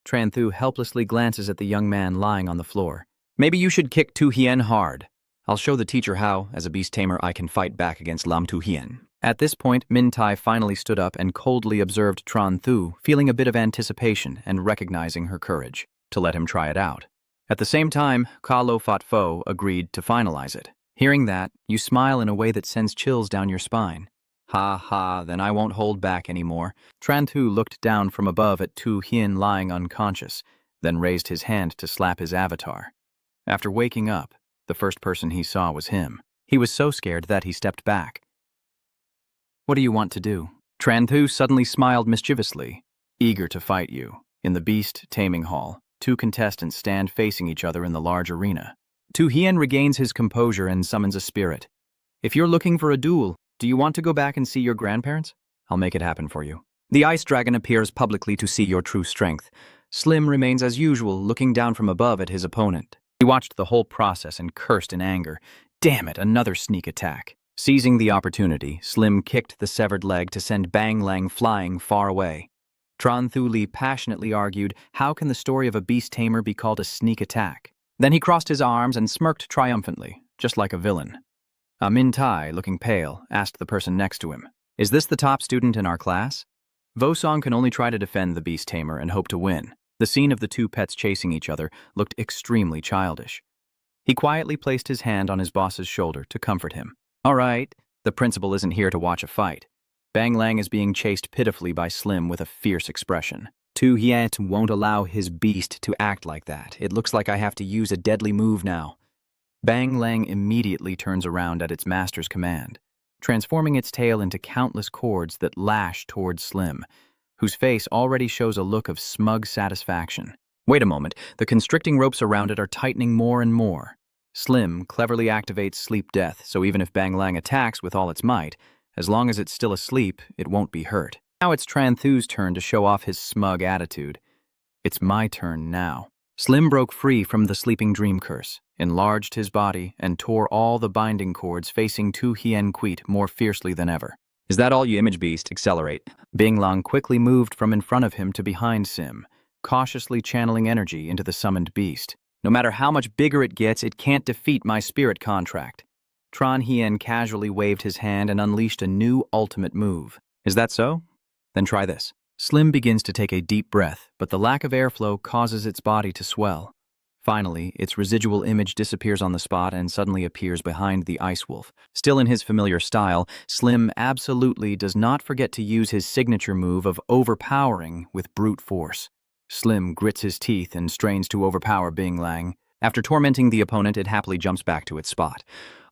Tranthu helplessly glances at the young man lying on the floor. "Maybe you should kick Tu Hien hard. I'll show the teacher how, as a beast tamer, I can fight back against Lam Tu Hien." At this point, Min Tai finally stood up and coldly observed Tranthu, feeling a bit of anticipation and recognizing her courage, to let him try it out. At the same time, Ka Lo Fat Fo agreed to finalize it. Hearing that, you smile in a way that sends chills down your spine. "Ha ha, then I won't hold back anymore." Tranthu looked down from above at Tu Hien lying unconscious, then raised his hand to slap his avatar. After waking up, the first person he saw was him. He was so scared that he stepped back. "What do you want to do?" Tranthu suddenly smiled mischievously. "Eager to fight you." In the beast taming hall, 2 contestants stand facing each other in the large arena. Tu Hien regains his composure and summons a spirit. "If you're looking for a duel, do you want to go back and see your grandparents? I'll make it happen for you." The ice dragon appears publicly to see your true strength. Slim remains as usual, looking down from above at his opponent. He watched the whole process and cursed in anger. Damn it, another sneak attack. Seizing the opportunity, Slim kicked the severed leg to send Bang Lang flying far away. Tranthu Lee passionately argued, how can the story of a beast tamer be called a sneak attack? Then he crossed his arms and smirked triumphantly, just like a villain. Min Tai, looking pale, asked the person next to him, "Is this the top student in our class?" Vo Song can only try to defend the beast tamer and hope to win. The scene of the 2 pets chasing each other looked extremely childish. He quietly placed his hand on his boss's shoulder to comfort him. "All right, the principal isn't here to watch a fight." Bang Lang is being chased pitifully by Slim with a fierce expression. Tu Hien won't allow his beast to act like that. It looks like I have to use a deadly move now. Bang Lang immediately turns around at its master's command, transforming its tail into countless cords that lash towards Slim, whose face already shows a look of smug satisfaction. Wait a moment, the constricting ropes around it are tightening more and more. Slim cleverly activates sleep death, so even if Bang Lang attacks with all its might, as long as it's still asleep, it won't be hurt. Now it's Tranthu's turn to show off his smug attitude. It's my turn now. Slim broke free from the sleeping dream curse, enlarged his body, and tore all the binding cords, facing Tu Hien Queet more fiercely than ever. "Is that all, you image beast? Accelerate." Bing Lang quickly moved from in front of him to behind Sim, cautiously channeling energy into the summoned beast. "No matter how much bigger it gets, it can't defeat my spirit contract." Tran Hien casually waved his hand and unleashed a new ultimate move. "Is that so? Then try this." Slim begins to take a deep breath, but the lack of airflow causes its body to swell. Finally, its residual image disappears on the spot and suddenly appears behind the ice wolf. Still in his familiar style, Slim absolutely does not forget to use his signature move of overpowering with brute force. Slim grits his teeth and strains to overpower Bing Lang. After tormenting the opponent, it happily jumps back to its spot.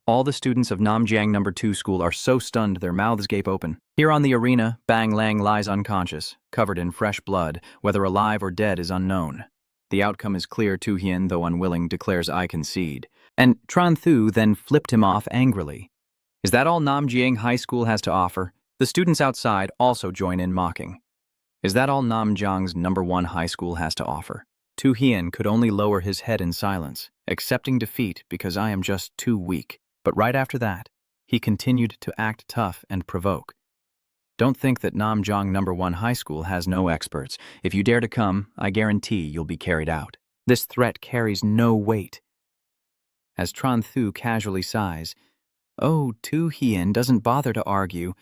All the students of Namjiang No. 2 school are so stunned their mouths gape open. Here on the arena, Bang Lang lies unconscious, covered in fresh blood. Whether alive or dead is unknown. The outcome is clear. Tu Hien, though unwilling, declares I concede. And Tran Thu then flipped him off angrily. Is that all Namjiang High School has to offer? The students outside also join in mocking. Is that all Namjiang's No. 1 high school has to offer? Tu Hien could only lower his head in silence, accepting defeat because I am just too weak. But right after that, he continued to act tough and provoke. Don't think that Namjiang No. 1 high school has no experts. If you dare to come, I guarantee you'll be carried out. This threat carries no weight. As Tran Thu casually sighs, oh, Tu Hien doesn't bother to argue.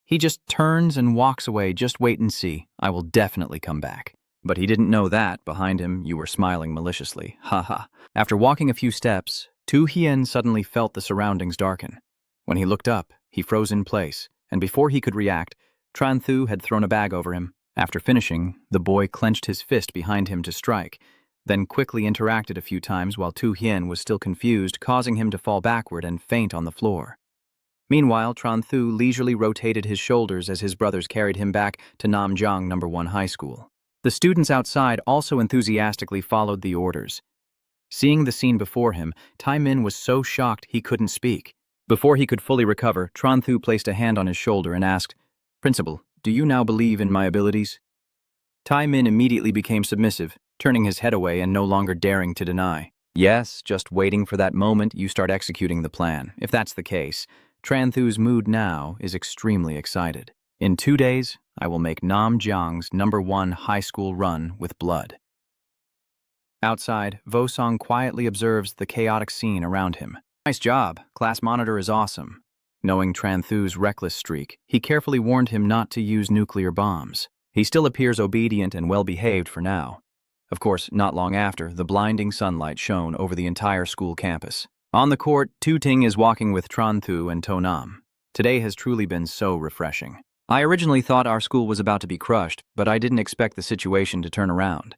He just turns and walks away. Just wait and see. I will definitely come back. But he didn't know that, behind him, you were smiling maliciously. Ha ha. After walking a few steps, Tu Hien suddenly felt the surroundings darken. When he looked up, he froze in place, and before he could react, Tran Thu had thrown a bag over him. After finishing, the boy clenched his fist behind him to strike, then quickly interacted a few times while Tu Hien was still confused, causing him to fall backward and faint on the floor. Meanwhile, Tran Thu leisurely rotated his shoulders as his brothers carried him back to Namjiang No. 1 high school. The students outside also enthusiastically followed the orders. Seeing the scene before him, Tamer was so shocked he couldn't speak. Before he could fully recover, Tran Thu placed a hand on his shoulder and asked, Principal, do you now believe in my abilities? Tamer immediately became submissive, turning his head away and no longer daring to deny. Yes, just waiting for that moment you start executing the plan. If that's the case, Tran Thu's mood now is extremely excited. In 2 days, I will make Namjiang's No. 1 high school run with blood. Outside, Vosong quietly observes the chaotic scene around him. Nice job. Class monitor is awesome. Knowing Tran Thu's reckless streak, he carefully warned him not to use nuclear bombs. He still appears obedient and well-behaved for now. Of course, not long after, the blinding sunlight shone over the entire school campus. On the court, Tu Ting is walking with Tran Thu and To Nam. Today has truly been so refreshing. I originally thought our school was about to be crushed, but I didn't expect the situation to turn around.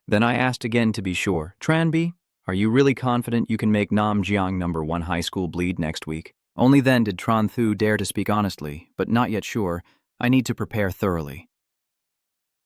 Then I asked again to be sure, Tranby, are you really confident you can make Namjiang No. 1 high school bleed next week? Only then did Tran Thu dare to speak honestly, but not yet sure. I need to prepare thoroughly.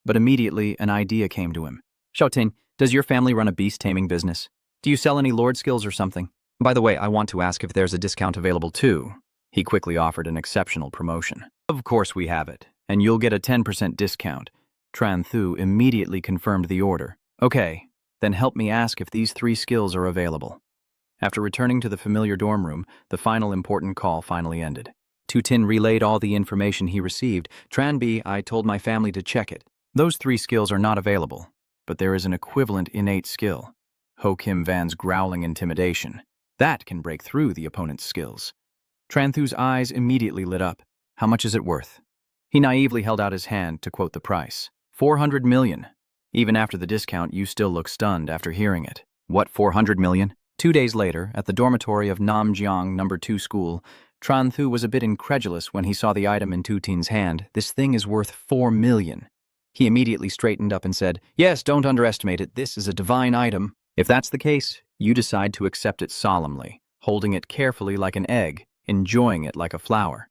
But immediately, an idea came to him. Xiaoting, does your family run a beast-taming business? Do you sell any lord skills or something? By the way, I want to ask if there's a discount available too. He quickly offered an exceptional promotion. Of course we have it, and you'll get a 10% discount. Tran Thu immediately confirmed the order. Okay, then help me ask if these 3 skills are available. After returning to the familiar dorm room, the final important call finally ended. Tu Tin relayed all the information he received. Tranby, I told my family to check it. Those 3 skills are not available, but there is an equivalent innate skill. Ho Kim Van's growling intimidation. That can break through the opponent's skills. Tran Thu's eyes immediately lit up. How much is it worth? He naively held out his hand to quote the price. 400 million. Even after the discount, you still look stunned after hearing it. What, 400 million? 2 days later, at the dormitory of Namjiang No. 2 school, Tran Thu was a bit incredulous when he saw the item in Tu Tin's hand. This thing is worth 4 million. He immediately straightened up and said, Yes, don't underestimate it. This is a divine item. If that's the case, you decide to accept it solemnly, holding it carefully like an egg, enjoying it like a flower.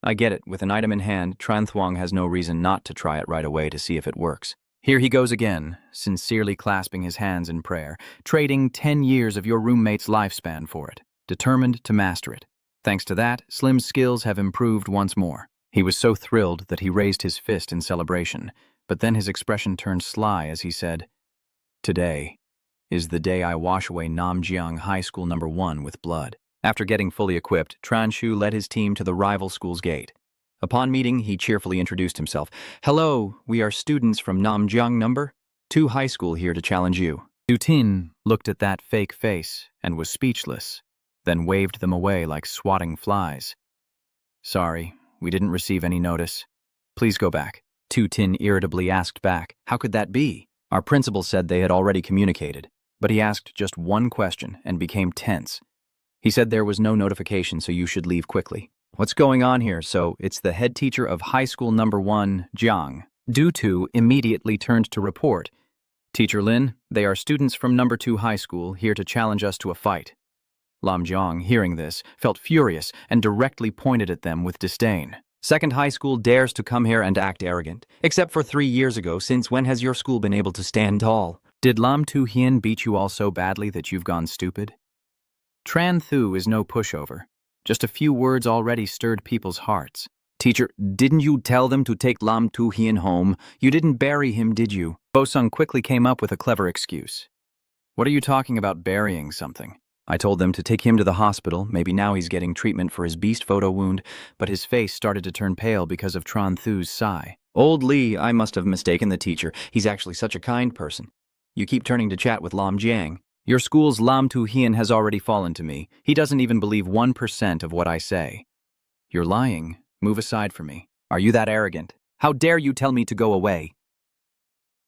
I get it. With an item in hand, Tran Thuong has no reason not to try it right away to see if it works. Here he goes again, sincerely clasping his hands in prayer, trading 10 years of your roommate's lifespan for it, determined to master it. Thanks to that, Slim's skills have improved once more. He was so thrilled that he raised his fist in celebration, but then his expression turned sly as he said, Today is the day I wash away Namjiang High School No. 1 with blood. After getting fully equipped, Tran Shu led his team to the rival school's gate. Upon meeting, he cheerfully introduced himself. Hello, we are students from Namjiang No. 2 High School here to challenge you. Du Tin looked at that fake face and was speechless, then waved them away like swatting flies. Sorry, we didn't receive any notice. Please go back. Tu Tin irritably asked back, How could that be? Our principal said they had already communicated. but he asked just one question and became tense. He said there was no notification, so you should leave quickly. What's going on here? So it's the head teacher of high school number 1, Jiang. Du Tu immediately turned to report. Teacher Lin, they are students from number 2 high school here to challenge us to a fight. Lam Jiang, hearing this, felt furious and directly pointed at them with disdain. Second high school dares to come here and act arrogant. Except for 3 years ago, since when has your school been able to stand tall? Did Lam Tu Hien beat you all so badly that you've gone stupid? Tran Thu is no pushover. Just a few words already stirred people's hearts. Teacher, didn't you tell them to take Lam Tu Hien home? You didn't bury him, did you? Bo Sung quickly came up with a clever excuse. What are you talking about burying something? I told them to take him to the hospital. Maybe now he's getting treatment for his beast photo wound, but his face started to turn pale because of Tran Thu's sigh. Old Lee, I must have mistaken the teacher. He's actually such a kind person. You keep turning to chat with Lam Jiang. Your school's Lam Tu Hien has already fallen to me. He doesn't even believe 1% of what I say. You're lying. Move aside from me. Are you that arrogant? How dare you tell me to go away?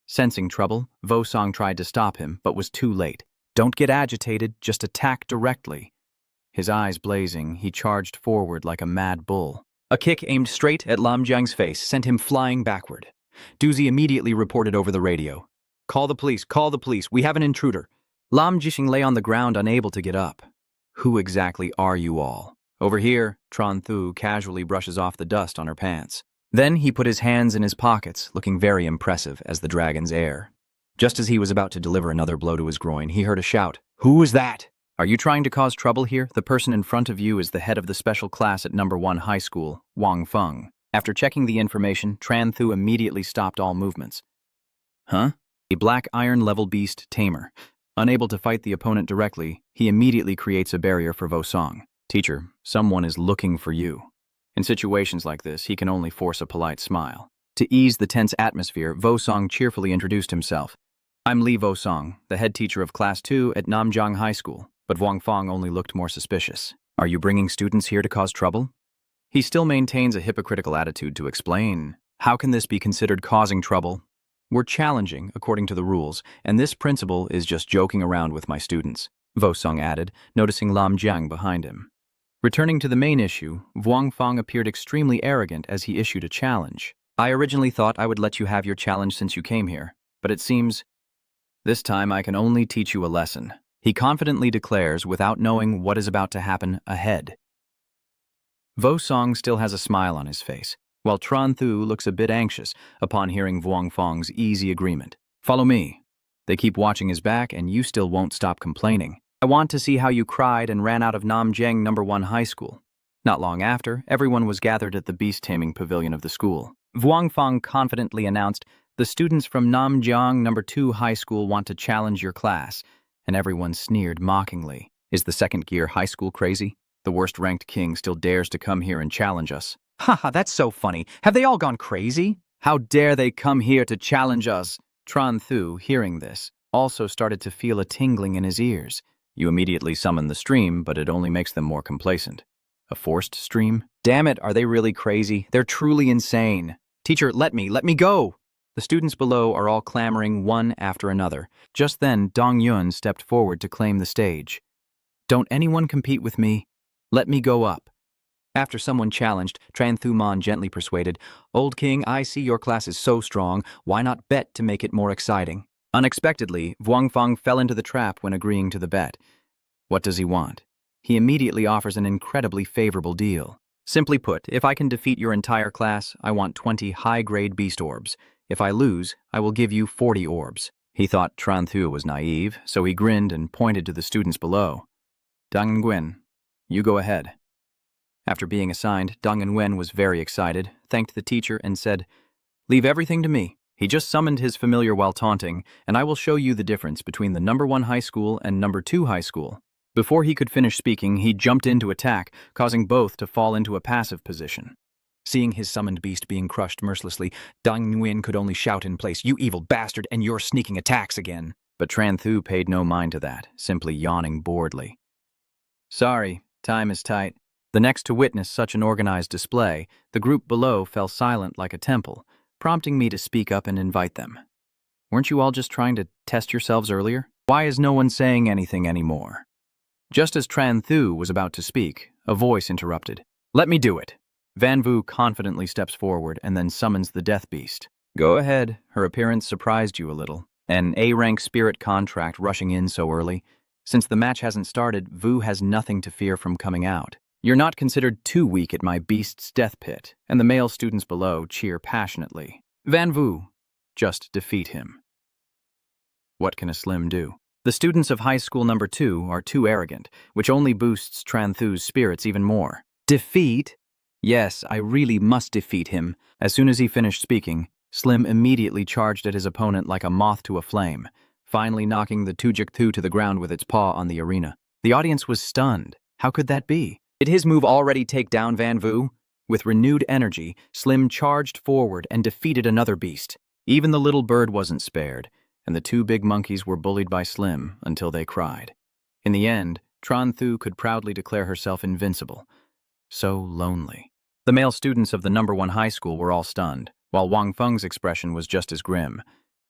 Sensing trouble, Vo Song tried to stop him, but was too late. Don't get agitated, just attack directly. His eyes blazing, he charged forward like a mad bull. A kick aimed straight at Lam Jiang's face sent him flying backward. Doozy immediately reported over the radio. Call the police, we have an intruder. Lam Jixing lay on the ground unable to get up. Who exactly are you all? Over here, Tran Thu casually brushes off the dust on her pants. Then he put his hands in his pockets, looking very impressive as the dragon's heir. Just as he was about to deliver another blow to his groin, he heard a shout. Who is that? Are you trying to cause trouble here? The person in front of you is the head of the special class at number 1 high school, Wang Feng. After checking the information, Tran Thu immediately stopped all movements. Huh? A black iron-level beast, Tamer. Unable to fight the opponent directly, he immediately creates a barrier for Vo Song. Teacher, someone is looking for you. In situations like this, he can only force a polite smile. To ease the tense atmosphere, Vo Song cheerfully introduced himself. I'm Li Vo Song, the head teacher of Class 2 at Namjiang High School, but Wang Feng only looked more suspicious. Are you bringing students here to cause trouble? He still maintains a hypocritical attitude to explain. How can this be considered causing trouble? We're challenging, according to the rules, and this principal is just joking around with my students, Vo Song added, noticing Lam Jiang behind him. Returning to the main issue, Wang Feng appeared extremely arrogant as he issued a challenge. I originally thought I would let you have your challenge since you came here, but it seems this time I can only teach you a lesson. He confidently declares without knowing what is about to happen ahead. Vo Song still has a smile on his face, while Tran Thu looks a bit anxious upon hearing Wang Feng's easy agreement. Follow me. They keep watching his back and you still won't stop complaining. I want to see how you cried and ran out of Namjiang number 1 high school. Not long after, everyone was gathered at the beast-taming pavilion of the school. Wang Feng confidently announced, the students from Namjiang number 2 high school want to challenge your class, and everyone sneered mockingly. Is the second gear high school crazy? The worst-ranked king still dares to come here and challenge us. Haha, that's so funny. Have they all gone crazy? How dare they come here to challenge us? Tran Thu, hearing this, also started to feel a tingling in his ears. You immediately summon the stream, but it only makes them more complacent. A forced stream? Damn it, are they really crazy? They're truly insane. Teacher, let me go! The students below are all clamoring one after another. Just then, Dong Yun stepped forward to claim the stage. Don't anyone compete with me? Let me go up. After someone challenged, Tran Thu Man gently persuaded, Old King, I see your class is so strong, why not bet to make it more exciting? Unexpectedly, Wang Feng fell into the trap when agreeing to the bet. What does he want? He immediately offers an incredibly favorable deal. Simply put, if I can defeat your entire class, I want 20 high-grade beast orbs. If I lose, I will give you 40 orbs. He thought Tran Thu was naive, so he grinned and pointed to the students below. Dong Nguyen, you go ahead. After being assigned, Dong Nguyen was very excited, thanked the teacher, and said, Leave everything to me. He just summoned his familiar while taunting, and I will show you the difference between the number 1 high school and number 2 high school. Before he could finish speaking, he jumped in to attack, causing both to fall into a passive position. Seeing his summoned beast being crushed mercilessly, Dong Nguyen could only shout in place, You evil bastard, and your sneaking attacks again. But Tran Thu paid no mind to that, simply yawning boredly. Sorry, time is tight. The next to witness such an organized display, the group below fell silent like a temple, prompting me to speak up and invite them. Weren't you all just trying to test yourselves earlier? Why is no one saying anything anymore? Just as Tran Thu was about to speak, a voice interrupted. Let me do it. Van Vu confidently steps forward and then summons the death beast. Go ahead, her appearance surprised you a little. An A-rank spirit contract rushing in so early. Since the match hasn't started, Vu has nothing to fear from coming out. You're not considered too weak at my beast's death pit, and the male students below cheer passionately. Van Vu, just defeat him. What can a Slim do? The students of high school number 2 are too arrogant, which only boosts Tran Thu's spirits even more. Defeat? Yes, I really must defeat him. As soon as he finished speaking, Slim immediately charged at his opponent like a moth to a flame, finally knocking the Tujik Thu to the ground with its paw on the arena. The audience was stunned. How could that be? Did his move already take down Van Vu? With renewed energy, Slim charged forward and defeated another beast. Even the little bird wasn't spared, and the 2 big monkeys were bullied by Slim until they cried. In the end, Tran Thu could proudly declare herself invincible. So lonely. The male students of the number 1 high school were all stunned, while Wang Feng's expression was just as grim.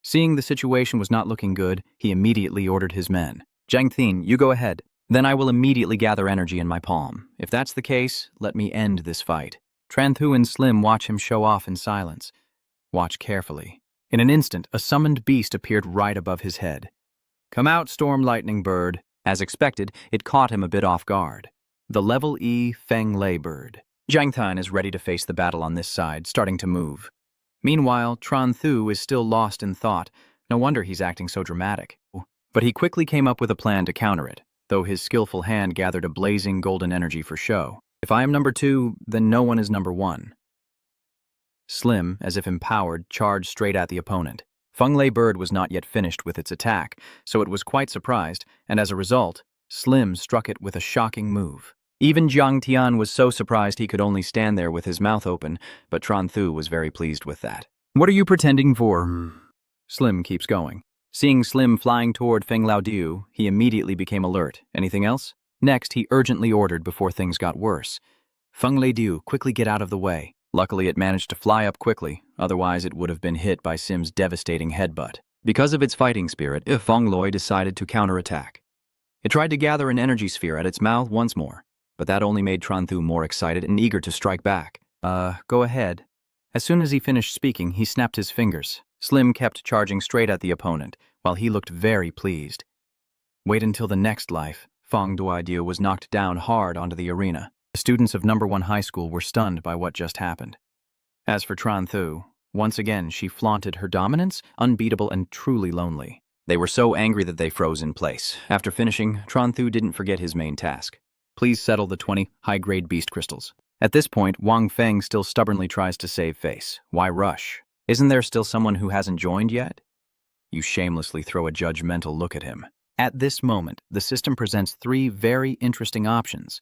Seeing the situation was not looking good, he immediately ordered his men. Zhang Thin, you go ahead. Then I will immediately gather energy in my palm. If that's the case, let me end this fight. Tran Thu and Slim watch him show off in silence. Watch carefully. In an instant, a summoned beast appeared right above his head. Come out, Storm Lightning Bird. As expected, it caught him a bit off guard. The level E Feng Lei bird. Zhang Than is ready to face the battle on this side, starting to move. Meanwhile, Tran Thu is still lost in thought. No wonder he's acting so dramatic. But he quickly came up with a plan to counter it, though his skillful hand gathered a blazing golden energy for show. If I am number 2, then no one is number 1. Slim, as if empowered, charged straight at the opponent. Feng Lei bird was not yet finished with its attack, so it was quite surprised, and as a result, Slim struck it with a shocking move. Even Jiang Tian was so surprised he could only stand there with his mouth open, but Tran Thu was very pleased with that. What are you pretending for? Slim keeps going. Seeing Slim flying toward Feng Lao Diu, he immediately became alert. Anything else? Next, he urgently ordered before things got worse. Feng Lao Diu, quickly get out of the way. Luckily, it managed to fly up quickly, otherwise it would have been hit by Sim's devastating headbutt. Because of its fighting spirit, Feng Loi decided to counterattack. It tried to gather an energy sphere at its mouth once more, but that only made Tran Thu more excited and eager to strike back. Go ahead. As soon as he finished speaking, he snapped his fingers. Slim kept charging straight at the opponent, while he looked very pleased. Wait until the next life. Feng Duaidiu was knocked down hard onto the arena. The students of number 1 high school were stunned by what just happened. As for Tran Thu, once again she flaunted her dominance, unbeatable and truly lonely. They were so angry that they froze in place. After finishing, Tran Thu didn't forget his main task. Please settle the 20 high-grade beast crystals. At this point, Wang Feng still stubbornly tries to save face. Why rush? Isn't there still someone who hasn't joined yet? You shamelessly throw a judgmental look at him. At this moment, the system presents 3 very interesting options.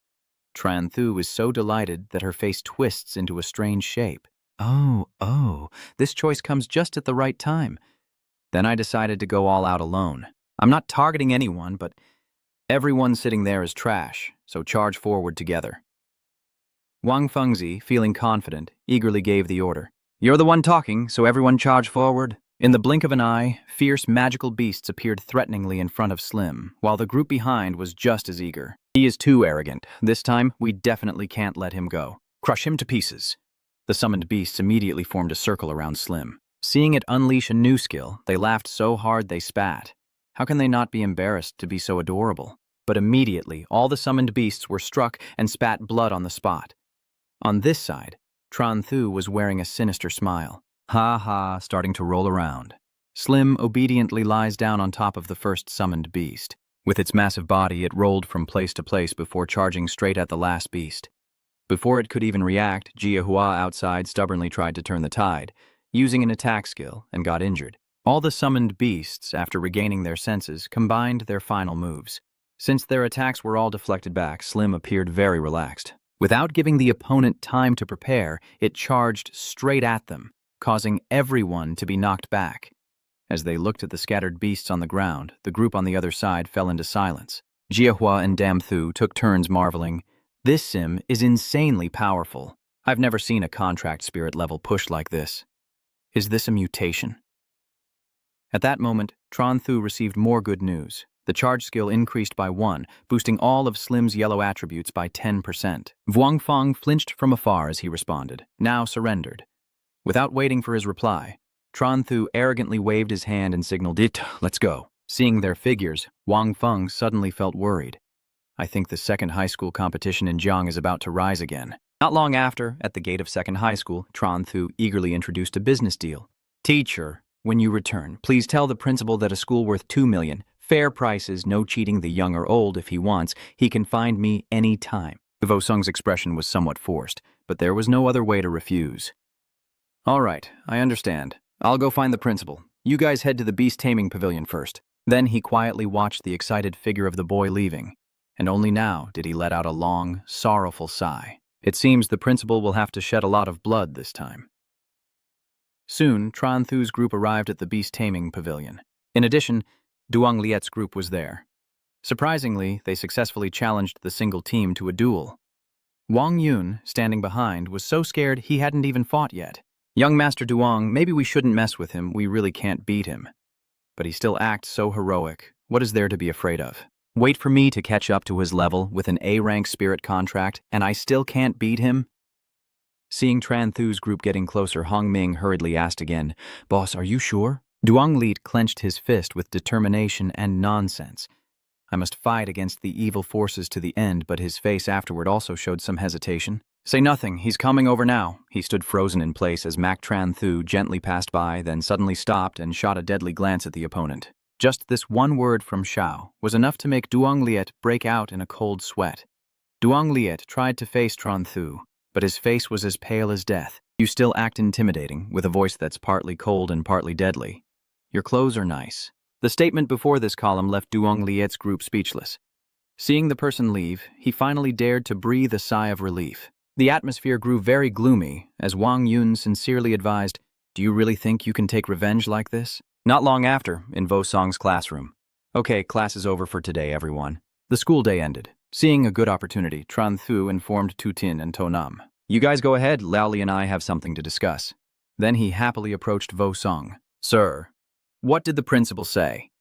Tran Thu is so delighted that her face twists into a strange shape. Oh, this choice comes just at the right time. Then I decided to go all out alone. I'm not targeting anyone, but everyone sitting there is trash, so charge forward together. Wang Fengzi, feeling confident, eagerly gave the order. You're the one talking, so everyone charge forward. In the blink of an eye, fierce magical beasts appeared threateningly in front of Slim, while the group behind was just as eager. He is too arrogant. This time, we definitely can't let him go. Crush him to pieces. The summoned beasts immediately formed a circle around Slim. Seeing it unleash a new skill, they laughed so hard they spat. How can they not be embarrassed to be so adorable? But immediately, all the summoned beasts were struck and spat blood on the spot. On this side, Tran Thu was wearing a sinister smile. Ha, starting to roll around. Slim obediently lies down on top of the first summoned beast. With its massive body, it rolled from place to place before charging straight at the last beast. Before it could even react, Huaha outside stubbornly tried to turn the tide, using an attack skill, and got injured. All the summoned beasts, after regaining their senses, combined their final moves. Since their attacks were all deflected back, Slim appeared very relaxed. Without giving the opponent time to prepare, it charged straight at them, causing everyone to be knocked back. As they looked at the scattered beasts on the ground, the group on the other side fell into silence. Jiahua and Dam Thu took turns marveling. This sim is insanely powerful. I've never seen a contract spirit level push like this. Is this a mutation? At that moment, Tran Thu received more good news. The charge skill increased by 1, boosting all of Slim's yellow attributes by 10%. Vuong Fong flinched from afar as he responded, now surrendered. Without waiting for his reply, Tran Thu arrogantly waved his hand and signaled, "Let's go." Seeing their figures, Wang Feng suddenly felt worried. I think the second high school competition in Jiang is about to rise again. Not long after, at the gate of second high school, Tran Thu eagerly introduced a business deal. "Teacher, when you return, please tell the principal that a school worth 2 million, fair prices, no cheating the young or old if he wants, he can find me any time." Vo Sung's expression was somewhat forced, but there was no other way to refuse. "All right, I understand. I'll go find the principal. You guys head to the beast taming pavilion first." Then he quietly watched the excited figure of the boy leaving, and only now did he let out a long, sorrowful sigh. It seems the principal will have to shed a lot of blood this time. Soon, Tran Thu's group arrived at the beast taming pavilion. In addition, Duong Liet's group was there. Surprisingly, they successfully challenged the single team to a duel. Wang Yun, standing behind, was so scared he hadn't even fought yet. "Young Master Duong, maybe we shouldn't mess with him, we really can't beat him. But he still acts so heroic. What is there to be afraid of? Wait for me to catch up to his level with an A-rank spirit contract, and I still can't beat him?" Seeing Tran Thu's group getting closer, Hong Ming hurriedly asked again, "Boss, are you sure?" Duong Liet clenched his fist with determination and nonsense. I must fight against the evil forces to the end, but his face afterward also showed some hesitation. "Say nothing, he's coming over now." He stood frozen in place as Mac Tran Thu gently passed by, then suddenly stopped and shot a deadly glance at the opponent. Just this one word from Shao was enough to make Duong Liet break out in a cold sweat. Duong Liet tried to face Tran Thu, but his face was as pale as death. "You still act intimidating, with a voice that's partly cold and partly deadly. Your clothes are nice." The statement before this column left Duong Liet's group speechless. Seeing the person leave, he finally dared to breathe a sigh of relief. The atmosphere grew very gloomy as Wang Yun sincerely advised, "Do you really think you can take revenge like this?" Not long after, in Vo Song's classroom. "Okay, class is over for today, everyone." The school day ended. Seeing a good opportunity, Tran Thu informed Tu Tin and To Nam, "You guys go ahead, Lao Li and I have something to discuss." Then he happily approached Vo Song. "Sir, what did the principal say?"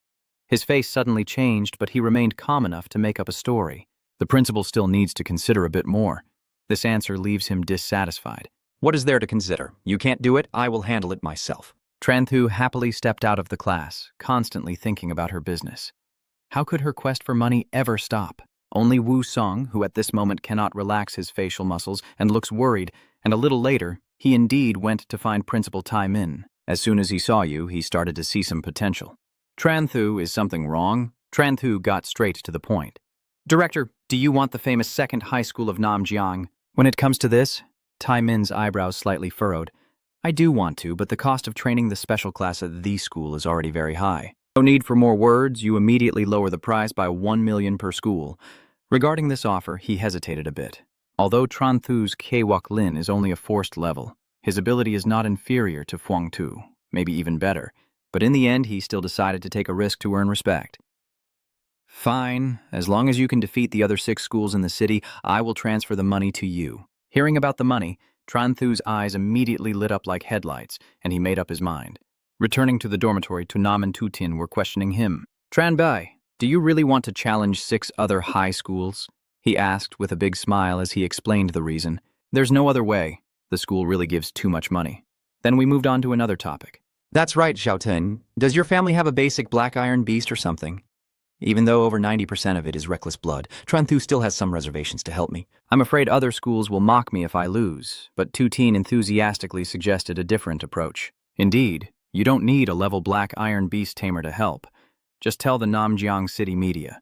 His face suddenly changed, but he remained calm enough to make up a story. "The principal still needs to consider a bit more." This answer leaves him dissatisfied. "What is there to consider? You can't do it, I will handle it myself." Tran Thu happily stepped out of the class, constantly thinking about her business. How could her quest for money ever stop? Only Wu Song, who at this moment cannot relax his facial muscles and looks worried, and a little later, he indeed went to find Principal Tai Min. As soon as he saw you, he started to see some potential. "Tran Thu, is something wrong?" Tran Thu got straight to the point. "Director, do you want the famous second high school of Namjiang?" When it comes to this, Tai Min's eyebrows slightly furrowed. "I do want to, but the cost of training the special class at the school is already very high. No need for more words, you immediately lower the price by 1 million per school." Regarding this offer, he hesitated a bit. Although Tran Thu's Kwak Lin is only a forced level, his ability is not inferior to Phuong Tu, maybe even better, but in the end he still decided to take a risk to earn respect. "Fine, as long as you can defeat the other 6 schools in the city, I will transfer the money to you." Hearing about the money, Tran Thu's eyes immediately lit up like headlights, and he made up his mind. Returning to the dormitory, Tu Nam and Tu Tin were questioning him. "Tran Bai, do you really want to challenge 6 other high schools?" he asked with a big smile as he explained the reason. "There's no other way. The school really gives too much money." Then we moved on to another topic. "That's right, Xiaoten. Does your family have a basic black iron beast or something?" Even though over 90% of it is reckless blood, Tran Thu still has some reservations to help me. "I'm afraid other schools will mock me if I lose," but Tu Tin enthusiastically suggested a different approach. "Indeed, you don't need a level black iron beast tamer to help. Just tell the Namjiang city media.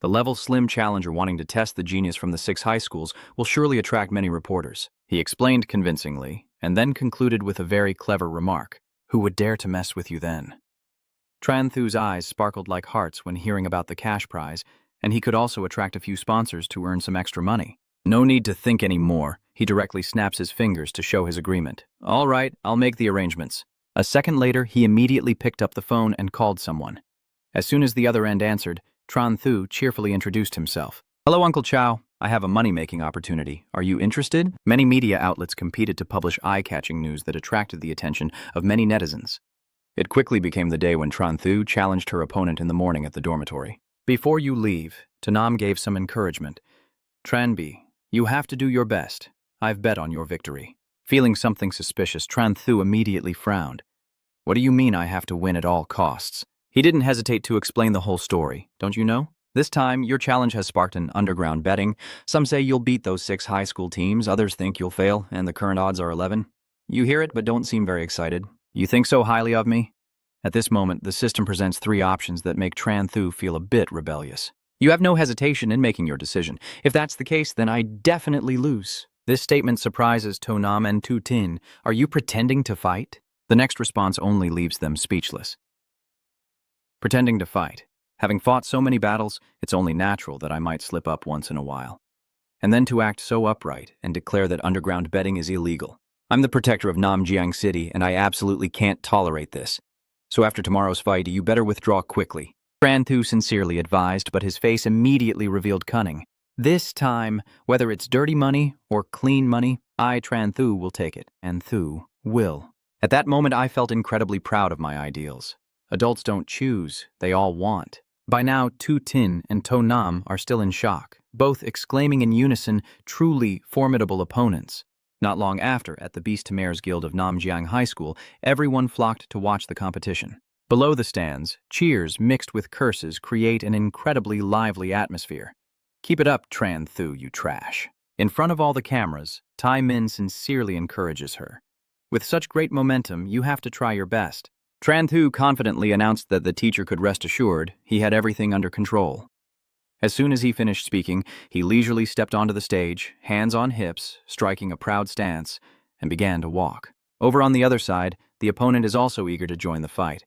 The level slim challenger wanting to test the genius from the 6 high schools will surely attract many reporters." He explained convincingly, and then concluded with a very clever remark. "Who would dare to mess with you then?" Tran Thu's eyes sparkled like hearts when hearing about the cash prize, and he could also attract a few sponsors to earn some extra money. No need to think any more. He directly snaps his fingers to show his agreement. "All right, I'll make the arrangements." A second later, he immediately picked up the phone and called someone. As soon as the other end answered, Tran Thu cheerfully introduced himself. "Hello, Uncle Chow. I have a money-making opportunity. Are you interested?" Many media outlets competed to publish eye-catching news that attracted the attention of many netizens. It quickly became the day when Tran Thu challenged her opponent in the morning at the dormitory. Before you leave, Tanam gave some encouragement. Tranbi, you have to do your best. I've bet on your victory. Feeling something suspicious, Tran Thu immediately frowned. What do you mean I have to win at all costs? He didn't hesitate to explain the whole story, don't you know? This time, your challenge has sparked an underground betting. Some say you'll beat those 6 high school teams, others think you'll fail, and the current odds are 11. You hear it, but don't seem very excited. You think so highly of me? At this moment, the system presents 3 options that make Tran Thu feel a bit rebellious. You have no hesitation in making your decision. If that's the case, then I definitely lose. This statement surprises Tonam and Tu Tin. Are you pretending to fight? The next response only leaves them speechless. Pretending to fight. Having fought so many battles, it's only natural that I might slip up once in a while. And then to act so upright and declare that underground betting is illegal. I'm the protector of Namjiang City, and I absolutely can't tolerate this. So after tomorrow's fight, you better withdraw quickly. Tran Thu sincerely advised, but his face immediately revealed cunning. This time, whether it's dirty money or clean money, I, Tran Thu, will take it, and Thu will. At that moment, I felt incredibly proud of my ideals. Adults don't choose, they all want. By now, Tu Tin and To Nam are still in shock, both exclaiming in unison, truly formidable opponents. Not long after, at the Beast Tamer's Guild of Namjiang High School, everyone flocked to watch the competition. Below the stands, cheers mixed with curses create an incredibly lively atmosphere. Keep it up, Tran Thu, you trash. In front of all the cameras, Tai Min sincerely encourages her. With such great momentum, you have to try your best. Tran Thu confidently announced that the teacher could rest assured he had everything under control. As soon as he finished speaking, he leisurely stepped onto the stage, hands on hips, striking a proud stance, and began to walk. Over on the other side, the opponent is also eager to join the fight.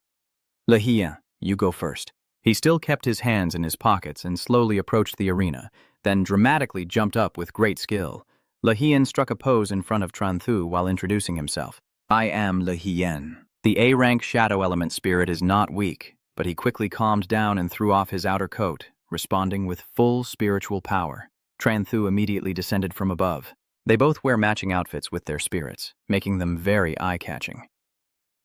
Le Hien, you go first. He still kept his hands in his pockets and slowly approached the arena, then dramatically jumped up with great skill. Le Hien struck a pose in front of Tran Thu while introducing himself. I am Le Hien. The A-rank shadow element spirit is not weak, but he quickly calmed down and threw off his outer coat, responding with full spiritual power. Tran Thu immediately descended from above. They both wear matching outfits with their spirits, making them very eye-catching.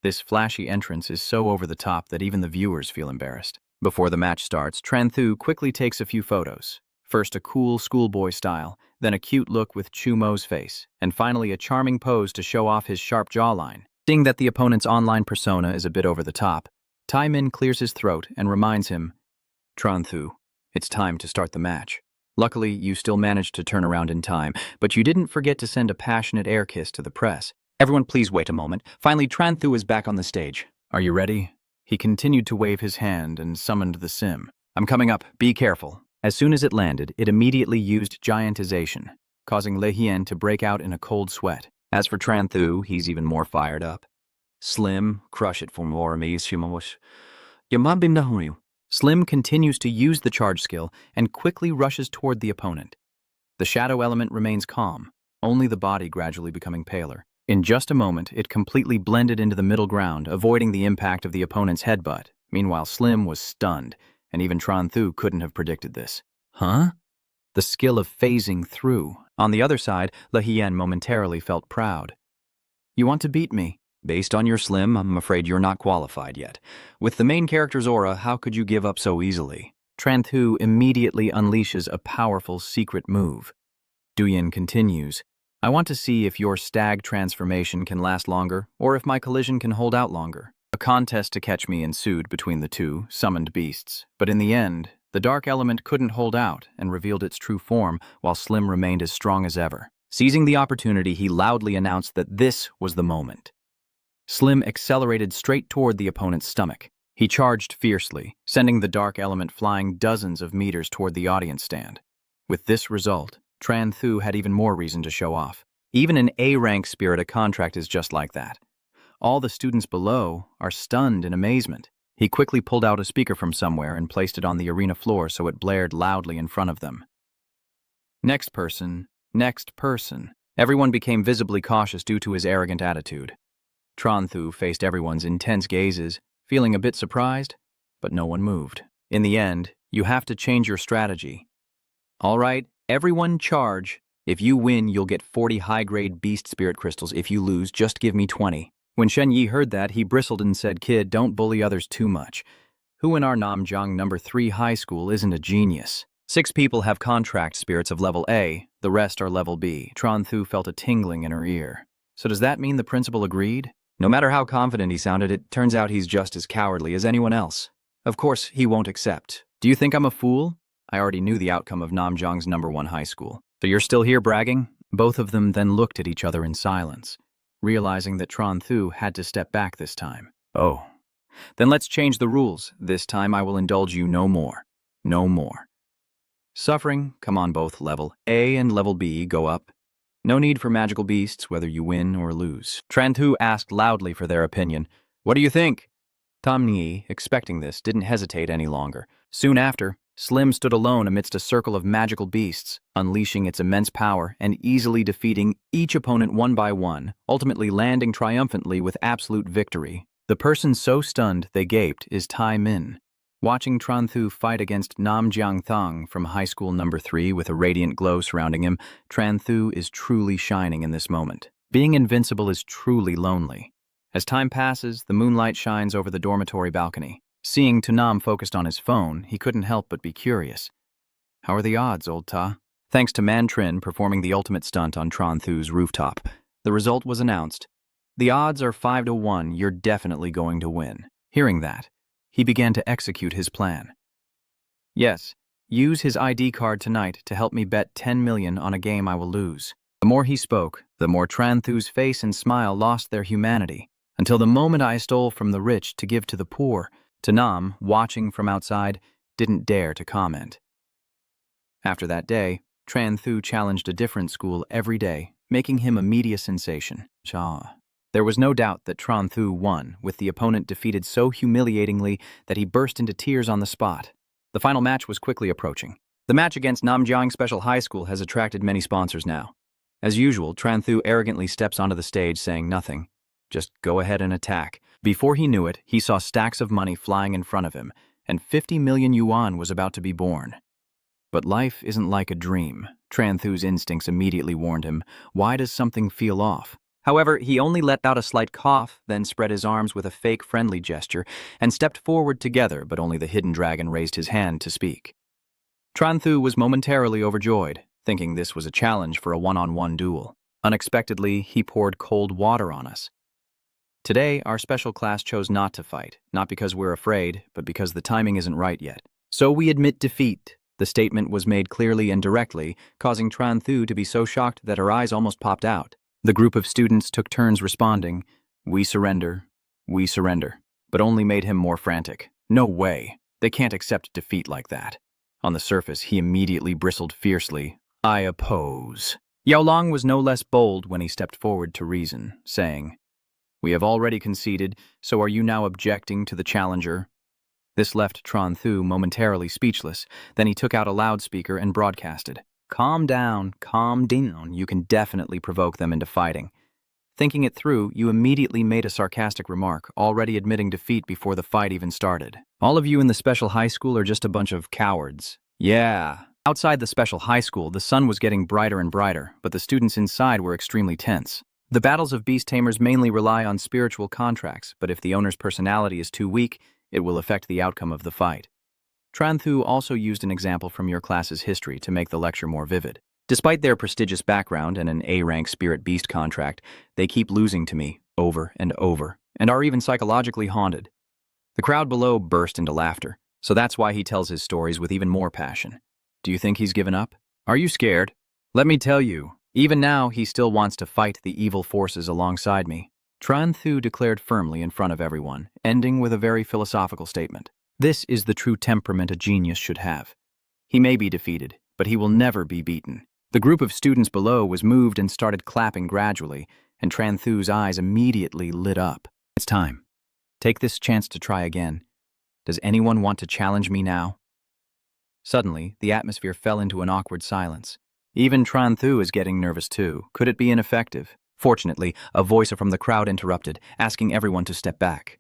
This flashy entrance is so over the top that even the viewers feel embarrassed. Before the match starts, Tran Thu quickly takes a few photos. First a cool schoolboy style, then a cute look with Chu Mo's face, and finally a charming pose to show off his sharp jawline. Seeing that the opponent's online persona is a bit over the top, Tai Min clears his throat and reminds him, Tran Thu, it's time to start the match. Luckily, you still managed to turn around in time, but you didn't forget to send a passionate air kiss to the press. Everyone please wait a moment. Finally, Tran Thu is back on the stage. Are you ready? He continued to wave his hand and summoned the sim. I'm coming up, be careful. As soon as it landed, it immediately used giantization, causing Le Hien to break out in a cold sweat. As for Tran Thu, he's even more fired up. Slim, crush it for more me, Slim continues to use the charge skill and quickly rushes toward the opponent. The shadow element remains calm, only the body gradually becoming paler. In just a moment, it completely blended into the middle ground, avoiding the impact of the opponent's headbutt. Meanwhile, Slim was stunned, and even Tran Thu couldn't have predicted this. Huh? The skill of phasing through. On the other side, Le Hien momentarily felt proud. You want to beat me? Based on your Slim, I'm afraid you're not qualified yet. With the main character's aura, how could you give up so easily? Tran Thu immediately unleashes a powerful secret move. Duyin continues. I want to see if your stag transformation can last longer, or if my collision can hold out longer. A contest to catch me ensued between the two summoned beasts, but in the end, the dark element couldn't hold out and revealed its true form, while Slim remained as strong as ever. Seizing the opportunity, he loudly announced that this was the moment. Slim accelerated straight toward the opponent's stomach. He charged fiercely, sending the dark element flying dozens of meters toward the audience stand. With this result, Tran Thu had even more reason to show off. Even an A-rank spirit, a contract is just like that. All the students below are stunned in amazement. He quickly pulled out a speaker from somewhere and placed it on the arena floor so it blared loudly in front of them. Next person, next person. Everyone became visibly cautious due to his arrogant attitude. Tran Thu faced everyone's intense gazes, feeling a bit surprised, but no one moved. In the end, you have to change your strategy. All right, everyone charge. If you win, you'll get 40 high-grade beast spirit crystals. If you lose, just give me 20. When Shen Yi heard that, he bristled and said, "Kid, don't bully others too much. Who in our Namjiang number 3 high school isn't a genius? 6 people have contract spirits of level A, the rest are level B." Tran Thu felt a tingling in her ear. So does that mean the principal agreed? No matter how confident he sounded, it turns out he's just as cowardly as anyone else. Of course, he won't accept. Do you think I'm a fool? I already knew the outcome of Namjiang's number 1 high school. So you're still here bragging? Both of them then looked at each other in silence, realizing that Tran Thu had to step back this time. Oh. Then let's change the rules. This time I will indulge you no more. No more. Suffering, come on, both level A and level B, go up. No need for magical beasts, whether you win or lose. Tran Thu asked loudly for their opinion. What do you think? Tam Nhi, expecting this, didn't hesitate any longer. Soon after, Slim stood alone amidst a circle of magical beasts, unleashing its immense power and easily defeating each opponent one by one, ultimately landing triumphantly with absolute victory. The person so stunned they gaped is Tai Min. Watching Tran Thu fight against Nam Jiang Thang from high school number 3 with a radiant glow surrounding him, Tran Thu is truly shining in this moment. Being invincible is truly lonely. As time passes, the moonlight shines over the dormitory balcony. Seeing Tunam focused on his phone, he couldn't help but be curious. How are the odds, old Ta? Thanks to Man Trin performing the ultimate stunt on Tran Thu's rooftop, the result was announced. The odds are 5-1, you're definitely going to win. Hearing that, he began to execute his plan. Yes, use his ID card tonight to help me bet 10 million on a game I will lose. The more he spoke, the more Tran Thu's face and smile lost their humanity, until the moment I stole from the rich to give to the poor, Tanam, watching from outside, didn't dare to comment. After that day, Tran Thu challenged a different school every day, making him a media sensation. There was no doubt that Tran Thu won, with the opponent defeated so humiliatingly that he burst into tears on the spot. The final match was quickly approaching. The match against Namjiang Special High School has attracted many sponsors now. As usual, Tran Thu arrogantly steps onto the stage saying nothing. Just go ahead and attack. Before he knew it, he saw stacks of money flying in front of him, and 50 million yuan was about to be born. But life isn't like a dream. Tran Thu's instincts immediately warned him. Why does something feel off? However, he only let out a slight cough, then spread his arms with a fake friendly gesture, and stepped forward together, but only the hidden dragon raised his hand to speak. Tran Thu was momentarily overjoyed, thinking this was a challenge for a one-on-one duel. Unexpectedly, he poured cold water on us. Today, our special class chose not to fight, not because we're afraid, but because the timing isn't right yet. So we admit defeat. The statement was made clearly and directly, causing Tran Thu to be so shocked that her eyes almost popped out. The group of students took turns responding, we surrender, but only made him more frantic. No way. They can't accept defeat like that. On the surface, he immediately bristled fiercely. I oppose. Yao Long was no less bold when he stepped forward to reason, saying, we have already conceded, so are you now objecting to the challenger? This left Tran Thu momentarily speechless. Then he took out a loudspeaker and broadcasted. Calm down, you can definitely provoke them into fighting. Thinking it through, you immediately made a sarcastic remark, already admitting defeat before the fight even started. All of you in the special high school are just a bunch of cowards. Yeah. Outside the special high school, the sun was getting brighter and brighter, but the students inside were extremely tense. The battles of beast tamers mainly rely on spiritual contracts, but if the owner's personality is too weak, it will affect the outcome of the fight. Tran Thu also used an example from your class's history to make the lecture more vivid. Despite their prestigious background and an A-rank spirit beast contract, they keep losing to me over and over, and are even psychologically haunted. The crowd below burst into laughter, so that's why he tells his stories with even more passion. Do you think he's given up? Are you scared? Let me tell you, even now he still wants to fight the evil forces alongside me. Tran Thu declared firmly in front of everyone, ending with a very philosophical statement. This is the true temperament a genius should have. He may be defeated, but he will never be beaten. The group of students below was moved and started clapping gradually, and Tran Thu's eyes immediately lit up. It's time. Take this chance to try again. Does anyone want to challenge me now? Suddenly, the atmosphere fell into an awkward silence. Even Tran Thu is getting nervous too. Could it be ineffective? Fortunately, a voice from the crowd interrupted, asking everyone to step back.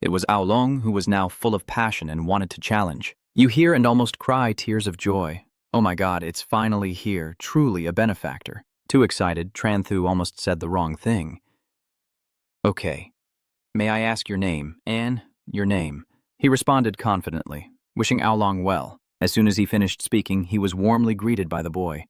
It was Ao Long, who was now full of passion and wanted to challenge. You hear and almost cry tears of joy. Oh my God, it's finally here, truly a benefactor. Too excited, Tran Thu almost said the wrong thing. Okay. May I ask your name? Anne, your name. He responded confidently, wishing Aolong well. As soon as he finished speaking, he was warmly greeted by the boy.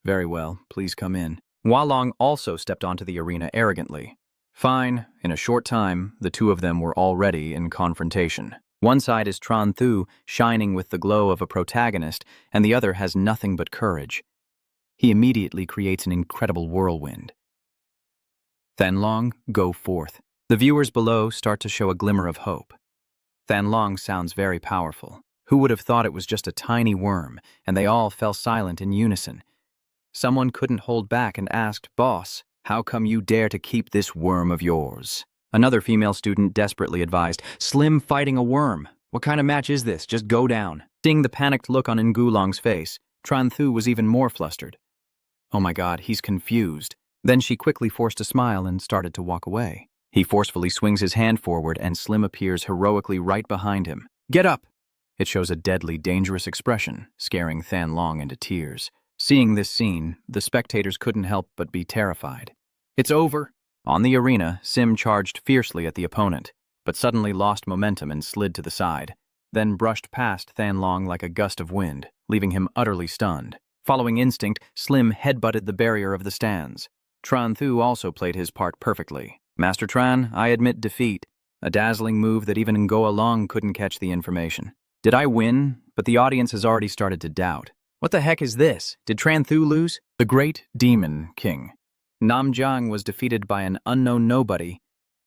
Very well, please come in. Huaha also stepped onto the arena arrogantly. Fine, in a short time, the two of them were already in confrontation. One side is Tran Thu, shining with the glow of a protagonist, and the other has nothing but courage. He immediately creates an incredible whirlwind. Thanlong, go forth. The viewers below start to show a glimmer of hope. Thanlong sounds very powerful. Who would have thought it was just a tiny worm, and they all fell silent in unison. Someone couldn't hold back and asked, "Boss, how come you dare to keep this worm of yours?" Another female student desperately advised, "Slim fighting a worm. What kind of match is this? Just go down." Seeing the panicked look on Ngulong's face, Tran Thu was even more flustered. Oh my God, he's confused. Then she quickly forced a smile and started to walk away. He forcefully swings his hand forward and Slim appears heroically right behind him. "Get up!" It shows a deadly, dangerous expression, scaring Thanlong into tears. Seeing this scene, the spectators couldn't help but be terrified. It's over. On the arena, Sim charged fiercely at the opponent, but suddenly lost momentum and slid to the side, then brushed past Thanlong like a gust of wind, leaving him utterly stunned. Following instinct, Slim headbutted the barrier of the stands. Tran Thu also played his part perfectly. "Master Tran, I admit defeat." A dazzling move that even Ngoa Long couldn't catch the information. Did I win? But the audience has already started to doubt. What the heck is this? Did Tran Thu lose? The Great Demon King. Namjiang was defeated by an unknown nobody.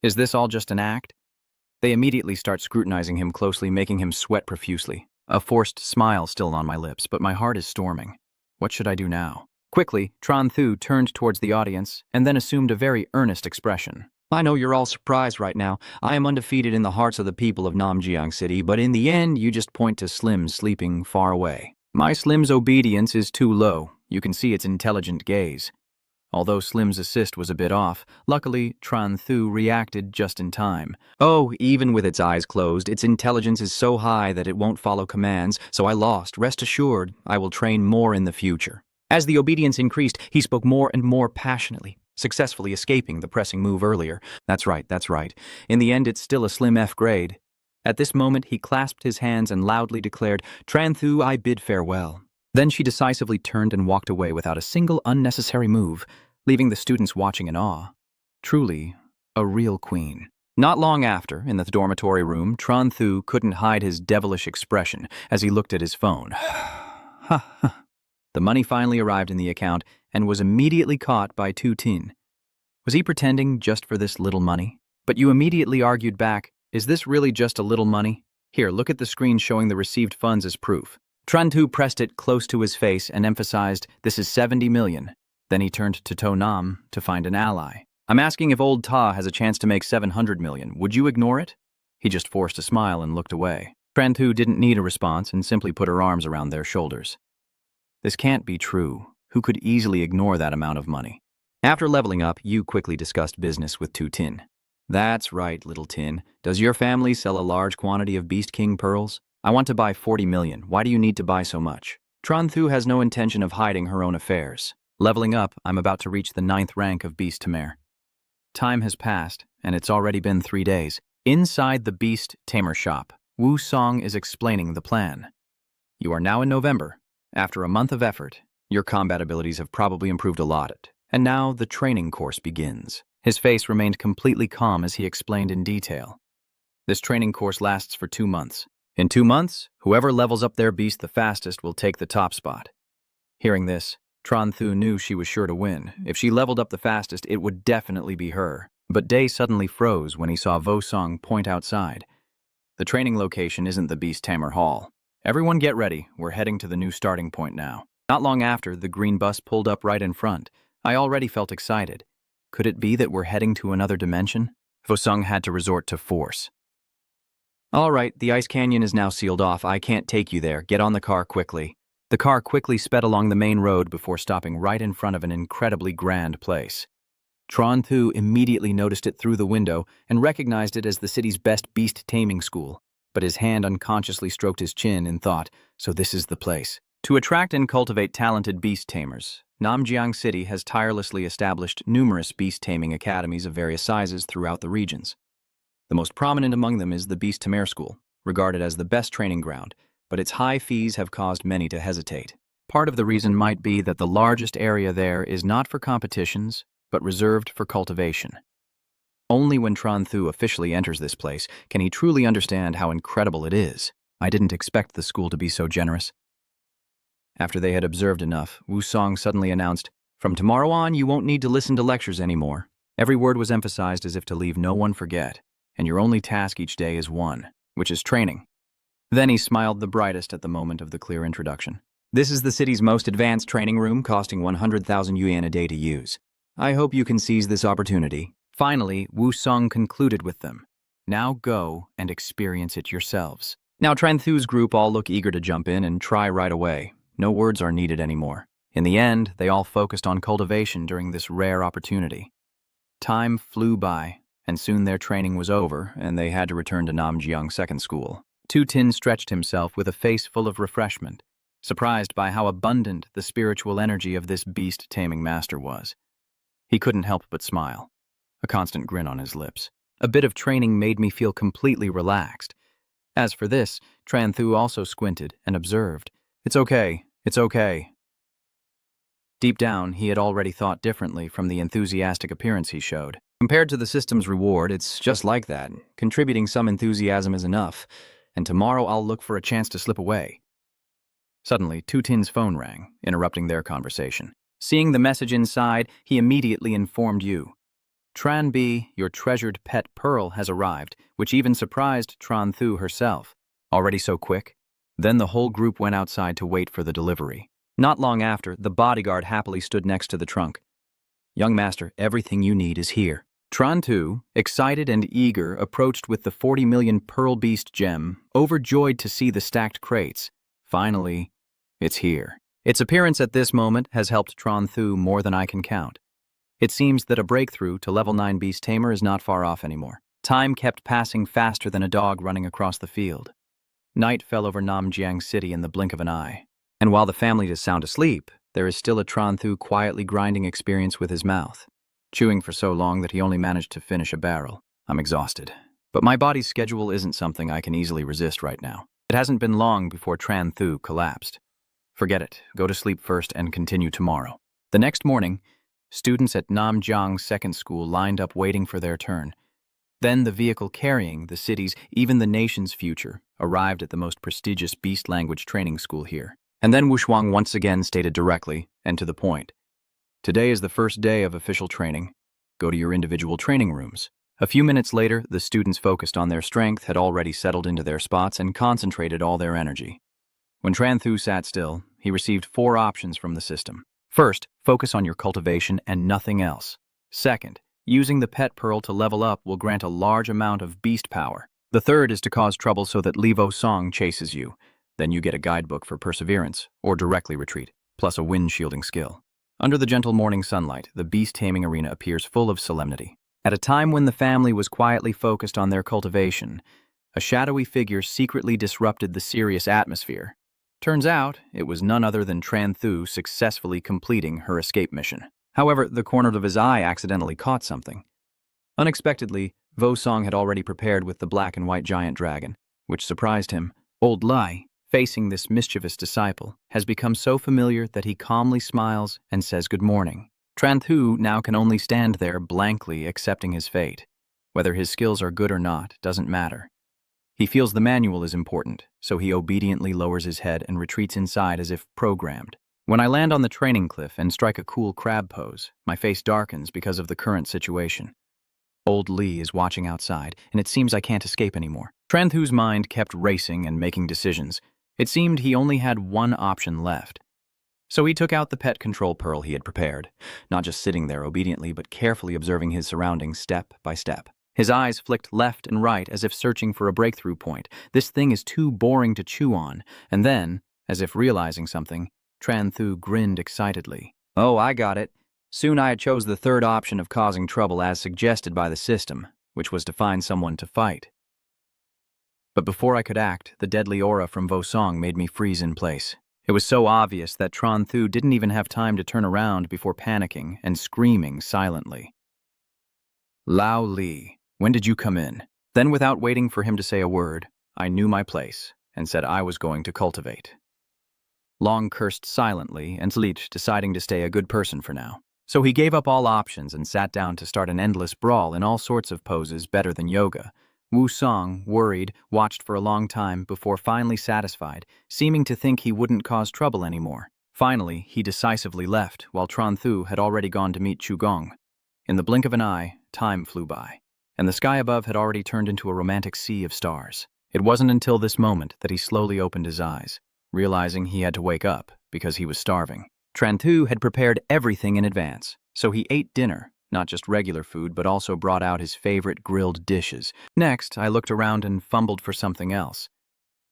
Is this all just an act? They immediately start scrutinizing him closely, making him sweat profusely. A forced smile still on my lips, but my heart is storming. What should I do now? Quickly, Tran Thu turned towards the audience and then assumed a very earnest expression. "I know you're all surprised right now. I am undefeated in the hearts of the people of Namjiang City, but in the end, you just point to Slim sleeping far away. My Slim's obedience is too low. You can see its intelligent gaze." Although Slim's assist was a bit off, luckily Tran Thu reacted just in time. "Oh, even with its eyes closed, its intelligence is so high that it won't follow commands, so I lost. Rest assured, I will train more in the future." As the obedience increased, he spoke more and more passionately, successfully escaping the pressing move earlier. That's right. In the end, it's still a Slim F grade. At this moment, he clasped his hands and loudly declared, "Tran Thu, I bid farewell." Then she decisively turned and walked away without a single unnecessary move, leaving the students watching in awe. Truly, a real queen. Not long after, in the dormitory room, Tran Thu couldn't hide his devilish expression as he looked at his phone. The money finally arrived in the account and was immediately caught by Tu Tin. Was he pretending just for this little money? But you immediately argued back, "Is this really just a little money? Here, look at the screen showing the received funds as proof." Tran Thu pressed it close to his face and emphasized, "This is 70 million. Then he turned to To Nam to find an ally. "I'm asking if old Ta has a chance to make 700 million. Would you ignore it?" He just forced a smile and looked away. Tran Thu didn't need a response and simply put her arms around their shoulders. This can't be true. Who could easily ignore that amount of money? After leveling up, you quickly discussed business with Tu Tin. "That's right, little Tin. Does your family sell a large quantity of Beast King pearls? I want to buy 40 million. Why do you need to buy so much?" Tran Thu has no intention of hiding her own affairs. Leveling up, I'm about to reach the 9th rank of Beast Tamer. Time has passed, and it's already been 3 days. Inside the Beast Tamer shop, Wu Song is explaining the plan. You are now in November. After a month of effort, your combat abilities have probably improved a lot, and now the training course begins. His face remained completely calm as he explained in detail. This training course lasts for 2 months. In 2 months, whoever levels up their beast the fastest will take the top spot. Hearing this, Tran Thu knew she was sure to win. If she leveled up the fastest, it would definitely be her. But Day suddenly froze when he saw Vo Song point outside. The training location isn't the Beast Tamer Hall. Everyone get ready. We're heading to the new starting point now. Not long after, the green bus pulled up right in front. I already felt excited. Could it be that we're heading to another dimension? Vo Song had to resort to force. "All right, the ice canyon is now sealed off. I can't take you there. Get on the car quickly." The car quickly sped along the main road before stopping right in front of an incredibly grand place. Tran Thu immediately noticed it through the window and recognized it as the city's best beast taming school, but his hand unconsciously stroked his chin and thought, so this is the place. To attract and cultivate talented beast tamers, Namjiang City has tirelessly established numerous beast-taming academies of various sizes throughout the regions. The most prominent among them is the Beast Tamer School, regarded as the best training ground, but its high fees have caused many to hesitate. Part of the reason might be that the largest area there is not for competitions, but reserved for cultivation. Only when Tran Thu officially enters this place can he truly understand how incredible it is. I didn't expect the school to be so generous. After they had observed enough, Wu Song suddenly announced, "From tomorrow on, you won't need to listen to lectures anymore." Every word was emphasized as if to leave no one forget, and your only task each day is one, which is training. Then he smiled the brightest at the moment of the clear introduction. "This is the city's most advanced training room, costing 100,000 yuan a day to use. I hope you can seize this opportunity." Finally, Wu Song concluded with them. "Now go and experience it yourselves." Now Tran Thu's group all look eager to jump in and try right away. No words are needed anymore. In the end, they all focused on cultivation during this rare opportunity. Time flew by, and soon their training was over, and they had to return to Namjiang Second School. Tu Tin stretched himself with a face full of refreshment, surprised by how abundant the spiritual energy of this beast-taming master was. He couldn't help but smile, a constant grin on his lips. A bit of training made me feel completely relaxed. As for this, Tran Thu also squinted and observed, "It's okay, it's okay." Deep down, he had already thought differently from the enthusiastic appearance he showed. Compared to the system's reward, it's just like that. Contributing some enthusiasm is enough, and tomorrow I'll look for a chance to slip away. Suddenly, Tu Tin's phone rang, interrupting their conversation. Seeing the message inside, he immediately informed Yu. "Tran Bi, your treasured pet pearl, has arrived," which even surprised Tran Thu herself. Already so quick? Then the whole group went outside to wait for the delivery. Not long after, the bodyguard happily stood next to the trunk. "Young master, everything you need is here." Tran Thu, excited and eager, approached with the 40 million pearl beast gem, overjoyed to see the stacked crates. Finally, it's here. Its appearance at this moment has helped Tran Thu more than I can count. It seems that a breakthrough to level 9 beast tamer is not far off anymore. Time kept passing faster than a dog running across the field. Night fell over Namjiang City in the blink of an eye. And while the family is sound asleep, there is still a Tran Thu quietly grinding experience with his mouth, chewing for so long that he only managed to finish a barrel. I'm exhausted, but my body's schedule isn't something I can easily resist right now. It hasn't been long before Tran Thu collapsed. Forget it, go to sleep first and continue tomorrow. The next morning, students at Namjiang Second School lined up waiting for their turn. Then the vehicle carrying the city's, even the nation's future, arrived at the most prestigious beast language training school here. And then Wu Shuang once again stated directly and to the point, "Today is the first day of official training. Go to your individual training rooms." A few minutes later, the students focused on their strength, had already settled into their spots, and concentrated all their energy. When Tran Thu sat still, he received 4 options from the system. First, focus on your cultivation and nothing else. Second, using the pet pearl to level up will grant a large amount of beast power. The third is to cause trouble so that Li Vo Song chases you. Then you get a guidebook for perseverance, or directly retreat, plus a wind shielding skill. Under the gentle morning sunlight, the beast-taming arena appears full of solemnity. At a time when the family was quietly focused on their cultivation, a shadowy figure secretly disrupted the serious atmosphere. Turns out, it was none other than Tran Thu successfully completing her escape mission. However, the corner of his eye accidentally caught something. Unexpectedly, Vo Song had already prepared with the black and white giant dragon, which surprised him. Old Lai, facing this mischievous disciple, has become so familiar that he calmly smiles and says good morning. Tran Thu now can only stand there blankly accepting his fate. Whether his skills are good or not doesn't matter. He feels the manual is important, so he obediently lowers his head and retreats inside as if programmed. When I land on the training cliff and strike a cool crab pose, my face darkens because of the current situation. Old Li is watching outside, and it seems I can't escape anymore. Tran Thu's mind kept racing and making decisions. It seemed he only had one option left. So he took out the pet control pearl he had prepared, not just sitting there obediently, but carefully observing his surroundings step by step. His eyes flicked left and right as if searching for a breakthrough point. This thing is too boring to chew on. And then, as if realizing something, Tran Thu grinned excitedly. "Oh, I got it. Soon I chose the third option of causing trouble as suggested by the system, which was to find someone to fight." But before I could act, the deadly aura from Vo Song made me freeze in place. It was so obvious that Tron Thu didn't even have time to turn around before panicking and screaming silently. Lao Li, when did you come in? Then, without waiting for him to say a word, I knew my place and said I was going to cultivate. Long cursed silently and Leech, deciding to stay a good person for now. So he gave up all options and sat down to start an endless brawl in all sorts of poses better than yoga. Wu Song, worried, watched for a long time before finally satisfied, seeming to think he wouldn't cause trouble anymore. Finally, he decisively left, while Tron Thu had already gone to meet Chu Gong. In the blink of an eye, time flew by, and the sky above had already turned into a romantic sea of stars. It wasn't until this moment that he slowly opened his eyes, realizing he had to wake up because he was starving. Tran Thu had prepared everything in advance, so he ate dinner. Not just regular food, but also brought out his favorite grilled dishes. Next, I looked around and fumbled for something else.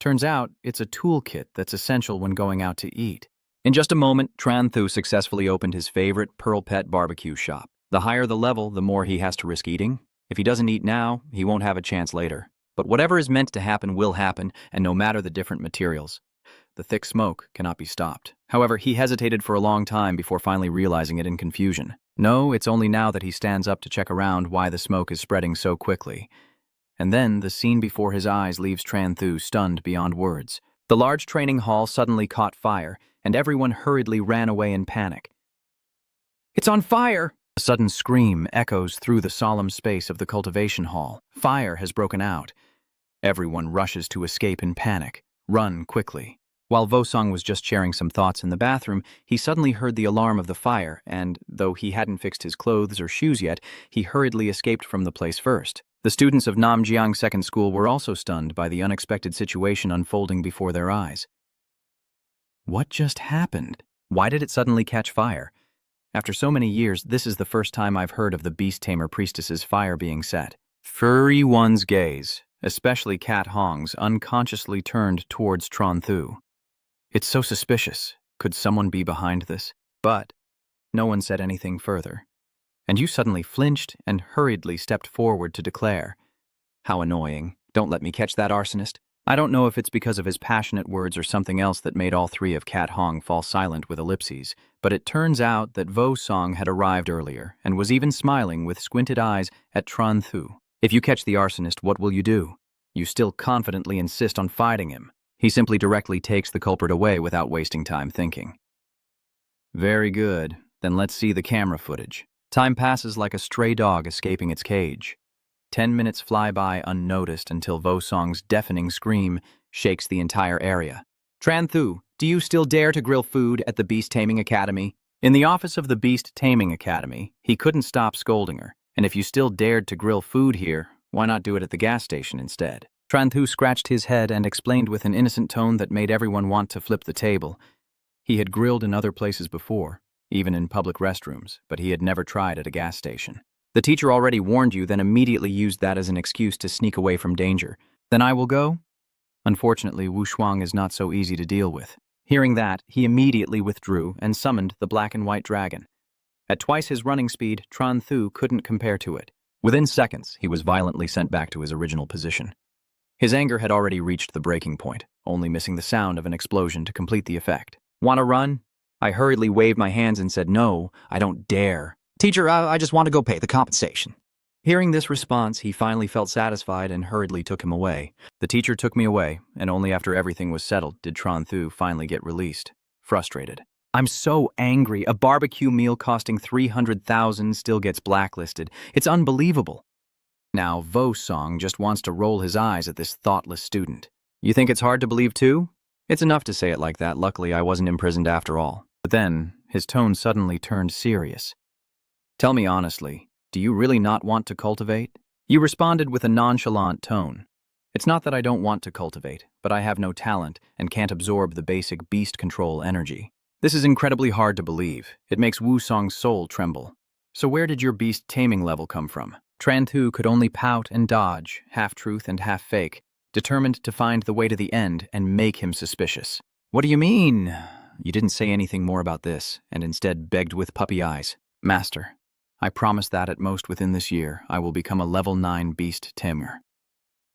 Turns out, it's a toolkit that's essential when going out to eat. In just a moment, Tran Thu successfully opened his favorite Pearl Pet barbecue shop. The higher the level, the more he has to risk eating. If he doesn't eat now, he won't have a chance later. But whatever is meant to happen will happen, and no matter the different materials. The thick smoke cannot be stopped. However, he hesitated for a long time before finally realizing it in confusion. No, it's only now that he stands up to check around why the smoke is spreading so quickly. And then the scene before his eyes leaves Tran Thu stunned beyond words. The large training hall suddenly caught fire, and everyone hurriedly ran away in panic. It's on fire! A sudden scream echoes through the solemn space of the cultivation hall. Fire has broken out. Everyone rushes to escape in panic. Run quickly. While Vosong was just sharing some thoughts in the bathroom, he suddenly heard the alarm of the fire, and, though he hadn't fixed his clothes or shoes yet, he hurriedly escaped from the place first. The students of Namjiang Second School were also stunned by the unexpected situation unfolding before their eyes. What just happened? Why did it suddenly catch fire? After so many years, this is the first time I've heard of the Beast Tamer priestess's fire being set. Furry one's gaze, especially Cat Hong's, unconsciously turned towards Tron Thu. It's so suspicious. Could someone be behind this? But no one said anything further. And you suddenly flinched and hurriedly stepped forward to declare, "How annoying. Don't let me catch that arsonist." I don't know if it's because of his passionate words or something else that made all three of Cat Hong fall silent with ellipses, but it turns out that Vo Song had arrived earlier and was even smiling with squinted eyes at Tran Thu. If you catch the arsonist, what will you do? You still confidently insist on fighting him. He simply directly takes the culprit away without wasting time thinking. Very good. Then let's see the camera footage. Time passes like a stray dog escaping its cage. 10 minutes fly by unnoticed until Vosong's deafening scream shakes the entire area. Tran Thu, do you still dare to grill food at the Beast Taming Academy? In the office of the Beast Taming Academy, he couldn't stop scolding her. And if you still dared to grill food here, why not do it at the gas station instead? Tran Thu scratched his head and explained with an innocent tone that made everyone want to flip the table. He had grilled in other places before, even in public restrooms, but he had never tried at a gas station. The teacher already warned you, then immediately used that as an excuse to sneak away from danger. Then I will go? Unfortunately, Wu Shuang is not so easy to deal with. Hearing that, he immediately withdrew and summoned the black and white dragon. At twice his running speed, Tran Thu couldn't compare to it. Within seconds, he was violently sent back to his original position. His anger had already reached the breaking point, only missing the sound of an explosion to complete the effect. Want to run? I hurriedly waved my hands and said, no, I don't dare. Teacher, I just want to go pay the compensation. Hearing this response, he finally felt satisfied and hurriedly took him away. The teacher took me away, and only after everything was settled did Tran Thu finally get released, frustrated. I'm so angry. A barbecue meal costing 300,000 still gets blacklisted. It's unbelievable. Now, Vo Song just wants to roll his eyes at this thoughtless student. You think it's hard to believe too? It's enough to say it like that. Luckily, I wasn't imprisoned after all. But then, his tone suddenly turned serious. Tell me honestly, do you really not want to cultivate? You responded with a nonchalant tone. It's not that I don't want to cultivate, but I have no talent and can't absorb the basic beast control energy. This is incredibly hard to believe. It makes Wu Song's soul tremble. So where did your beast taming level come from? Tran Thu could only pout and dodge, half truth and half fake, determined to find the way to the end and make him suspicious. What do you mean? You didn't say anything more about this, and instead begged with puppy eyes. Master, I promise that at most within this year, I will become a level 9 beast tamer.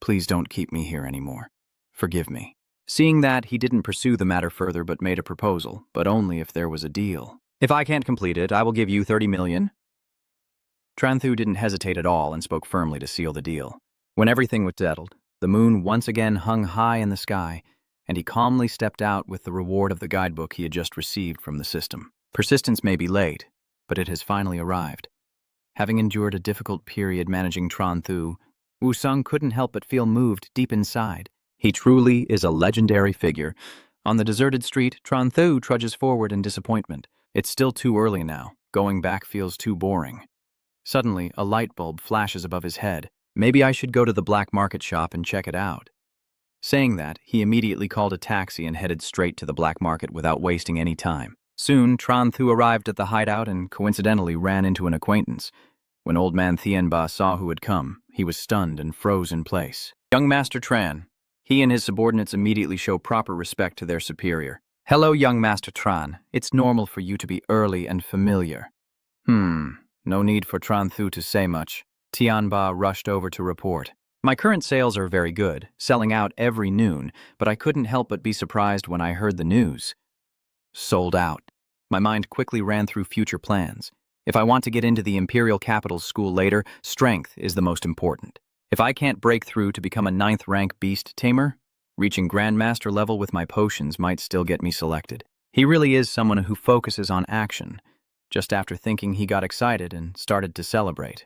Please don't keep me here anymore. Forgive me. Seeing that, he didn't pursue the matter further but made a proposal, but only if there was a deal. If I can't complete it, I will give you 30 million. Tranthu didn't hesitate at all and spoke firmly to seal the deal. When everything was settled, the moon once again hung high in the sky, and he calmly stepped out with the reward of the guidebook he had just received from the system. Persistence may be late, but it has finally arrived. Having endured a difficult period managing Tranthu, Wusung couldn't help but feel moved deep inside. He truly is a legendary figure. On the deserted street, Tranthu trudges forward in disappointment. It's still too early now. Going back feels too boring. Suddenly, a light bulb flashes above his head. Maybe I should go to the black market shop and check it out. Saying that, he immediately called a taxi and headed straight to the black market without wasting any time. Soon, Tranthu arrived at the hideout and coincidentally ran into an acquaintance. When old man Thienba saw who had come, he was stunned and froze in place. Young Master Tran. He and his subordinates immediately show proper respect to their superior. Hello, young Master Tran. It's normal for you to be early and familiar. No need for Tranthu to say much. Tianba rushed over to report. My current sales are very good, selling out every noon, but I couldn't help but be surprised when I heard the news. Sold out. My mind quickly ran through future plans. If I want to get into the Imperial Capital School later, strength is the most important. If I can't break through to become a 9th rank beast tamer, reaching Grandmaster level with my potions might still get me selected. He really is someone who focuses on action. Just after thinking, he got excited and started to celebrate.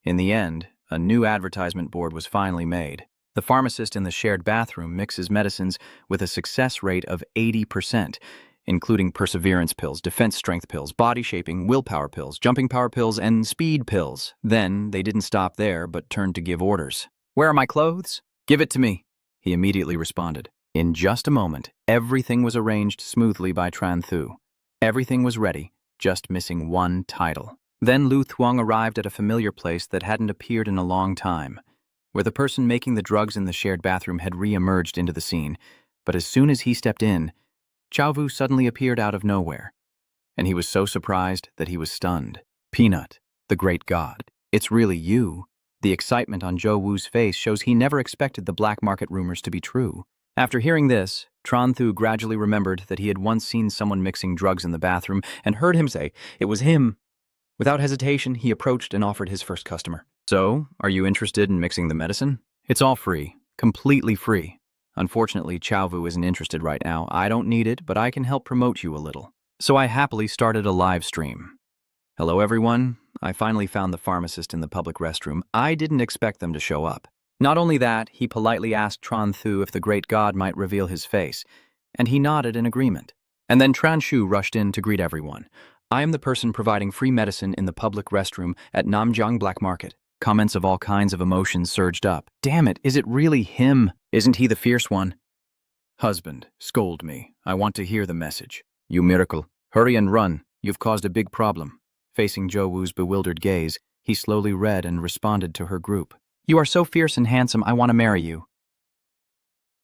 In the end, a new advertisement board was finally made. The pharmacist in the shared bathroom mixes medicines with a success rate of 80%, including perseverance pills, defense strength pills, body shaping, willpower pills, jumping power pills, and speed pills. Then, they didn't stop there, but turned to give orders. Where are my clothes? Give it to me, he immediately responded. In just a moment, everything was arranged smoothly by Tranthu. Everything was ready, just missing one title. Then Lu Thuong arrived at a familiar place that hadn't appeared in a long time, where the person making the drugs in the shared bathroom had re-emerged into the scene. But as soon as he stepped in, Chaovu suddenly appeared out of nowhere, and he was so surprised that he was stunned. Peanut, the great god, it's really you. The excitement on Zhou Wu's face shows he never expected the black market rumors to be true. After hearing this, Tranthu gradually remembered that he had once seen someone mixing drugs in the bathroom and heard him say it was him. Without hesitation, he approached and offered his first customer. So, are you interested in mixing the medicine? It's all free, completely free. Unfortunately, Chaovu isn't interested right now. I don't need it, but I can help promote you a little. So I happily started a live stream. Hello everyone, I finally found the pharmacist in the public restroom. I didn't expect them to show up. Not only that, he politely asked Tranthu if the great god might reveal his face, and he nodded in agreement. And then Transhu rushed in to greet everyone. I am the person providing free medicine in the public restroom at Namjiang Black Market. Comments of all kinds of emotions surged up. Damn it, is it really him? Isn't he the fierce one? Husband, scold me. I want to hear the message. You miracle. Hurry and run. You've caused a big problem. Facing Zhou Wu's bewildered gaze, he slowly read and responded to her group. You are so fierce and handsome, I want to marry you.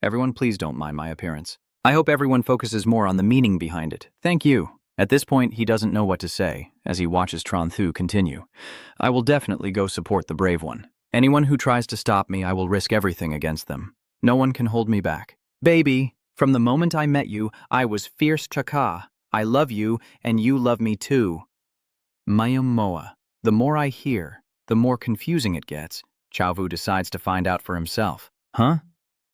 Everyone, please don't mind my appearance. I hope everyone focuses more on the meaning behind it. Thank you. At this point, he doesn't know what to say, as he watches Tranthu continue. I will definitely go support the brave one. Anyone who tries to stop me, I will risk everything against them. No one can hold me back. Baby, from the moment I met you, I was fierce Chaka. I love you, and you love me too. Mayum Moa. The more I hear, the more confusing it gets. Chaovu decides to find out for himself. Huh?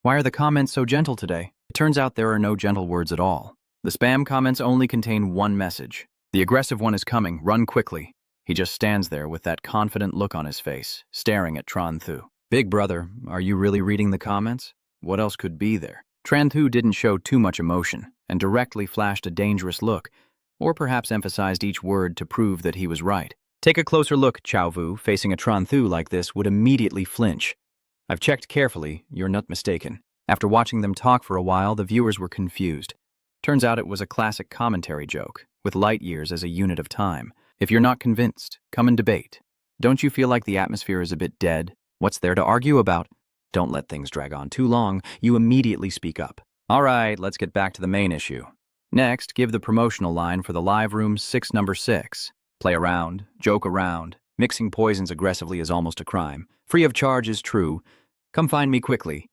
Why are the comments so gentle today? It turns out there are no gentle words at all. The spam comments only contain one message. The aggressive one is coming, run quickly. He just stands there with that confident look on his face, staring at Tranthu. Big brother, are you really reading the comments? What else could be there? Tranthu didn't show too much emotion, and directly flashed a dangerous look, or perhaps emphasized each word to prove that he was right. Take a closer look, Chaovu, facing a Tranthu like this would immediately flinch. I've checked carefully, you're not mistaken. After watching them talk for a while, the viewers were confused. Turns out it was a classic commentary joke, with light years as a unit of time. If you're not convinced, come and debate. Don't you feel like the atmosphere is a bit dead? What's there to argue about? Don't let things drag on too long. You immediately speak up. All right, let's get back to the main issue. Next, give the promotional line for the live room 6 number 6. Play around, joke around. Mixing poisons aggressively is almost a crime. Free of charge is true. Come find me quickly.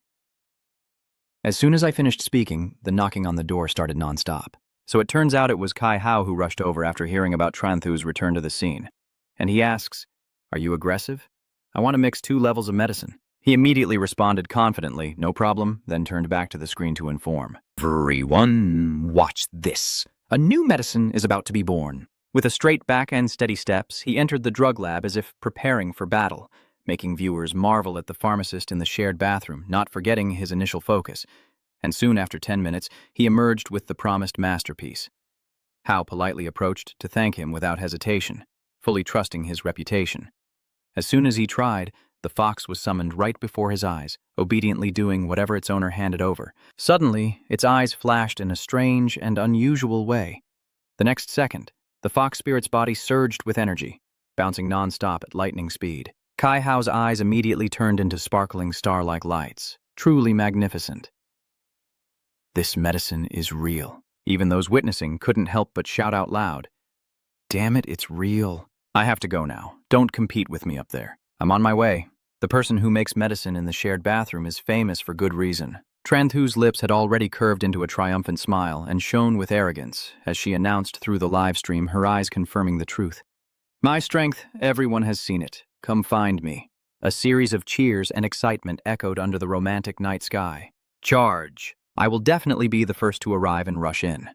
As soon as I finished speaking, the knocking on the door started nonstop. So it turns out it was Kai Hao who rushed over after hearing about Tranthu's return to the scene. And he asks, "Are you aggressive? I want to mix 2 levels of medicine." He immediately responded confidently, "No problem," then turned back to the screen to inform. "Everyone, watch this. A new medicine is about to be born." With a straight back and steady steps, he entered the drug lab as if preparing for battle, making viewers marvel at the pharmacist in the shared bathroom, not forgetting his initial focus. And soon after 10 minutes, he emerged with the promised masterpiece. Hao politely approached to thank him without hesitation, fully trusting his reputation. As soon as he tried, the fox was summoned right before his eyes, obediently doing whatever its owner handed over. Suddenly, its eyes flashed in a strange and unusual way. The next second, the fox spirit's body surged with energy, bouncing non-stop at lightning speed. Kai Hao's eyes immediately turned into sparkling star-like lights, truly magnificent. This medicine is real. Even those witnessing couldn't help but shout out loud, "Damn it, it's real." I have to go now. Don't compete with me up there. I'm on my way. The person who makes medicine in the shared bathroom is famous for good reason. Tranthu's lips had already curved into a triumphant smile and shone with arrogance as she announced through the live stream, her eyes confirming the truth. "My strength, everyone has seen it. Come find me." A series of cheers and excitement echoed under the romantic night sky. "Charge! I will definitely be the first to arrive and rush in."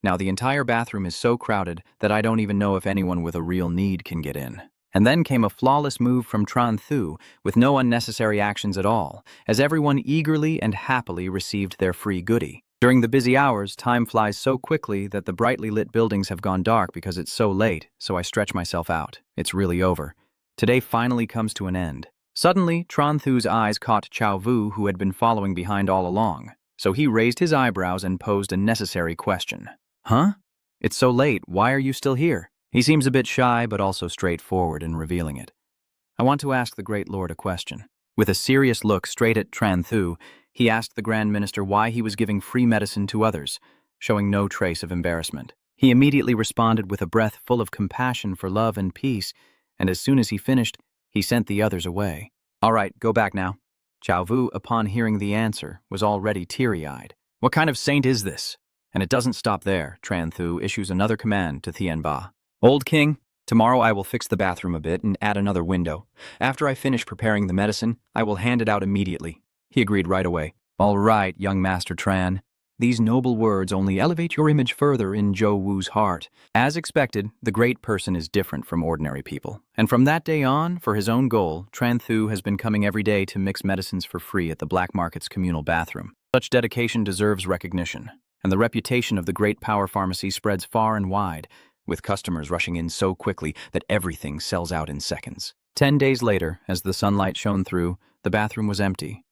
Now the entire bathroom is so crowded that I don't even know if anyone with a real need can get in. And then came a flawless move from Tranthu with no unnecessary actions at all, as everyone eagerly and happily received their free goodie. During the busy hours, time flies so quickly that the brightly lit buildings have gone dark because it's so late, so I stretch myself out. It's really over. Today finally comes to an end. Suddenly, Tranthu's eyes caught Chao Vu, who had been following behind all along. So he raised his eyebrows and posed a necessary question. "Huh? It's so late. Why are you still here?" He seems a bit shy, but also straightforward in revealing it. I want to ask the Great Lord a question. With a serious look straight at Tranthu, he asked the Grand Minister why he was giving free medicine to others, showing no trace of embarrassment. He immediately responded with a breath full of compassion for love and peace, and as soon as he finished, he sent the others away. "All right, go back now." Chao Vu, upon hearing the answer, was already teary-eyed. "What kind of saint is this?" And it doesn't stop there. Tranthu issues another command to Thienba. "Old King, tomorrow I will fix the bathroom a bit and add another window. After I finish preparing the medicine, I will hand it out immediately." He agreed right away. "All right, young Master Tran. These noble words only elevate your image further in Zhou Wu's heart." As expected, the great person is different from ordinary people. And from that day on, for his own goal, Tranthu has been coming every day to mix medicines for free at the Black Market's communal bathroom. Such dedication deserves recognition. And the reputation of the great power pharmacy spreads far and wide, with customers rushing in so quickly that everything sells out in seconds. 10 days later, as the sunlight shone through, the bathroom was empty.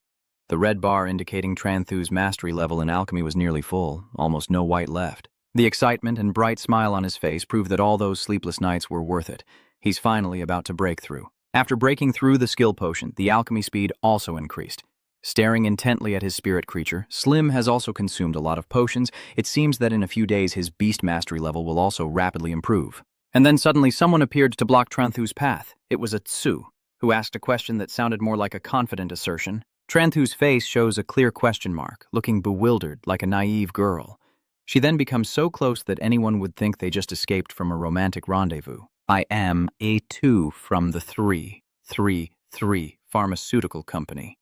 The red bar indicating Tranthu's mastery level in alchemy was nearly full, almost no white left. The excitement and bright smile on his face proved that all those sleepless nights were worth it. He's finally about to break through. After breaking through the skill potion, the alchemy speed also increased. Staring intently at his spirit creature, Slim has also consumed a lot of potions. It seems that in a few days his beast mastery level will also rapidly improve. And then suddenly someone appeared to block Tranthu's path. It was a Tsu, who asked a question that sounded more like a confident assertion. Tranthu's face shows a clear question mark, looking bewildered like a naive girl. She then becomes so close that anyone would think they just escaped from a romantic rendezvous. "I am A2 from the 333 Pharmaceutical Company."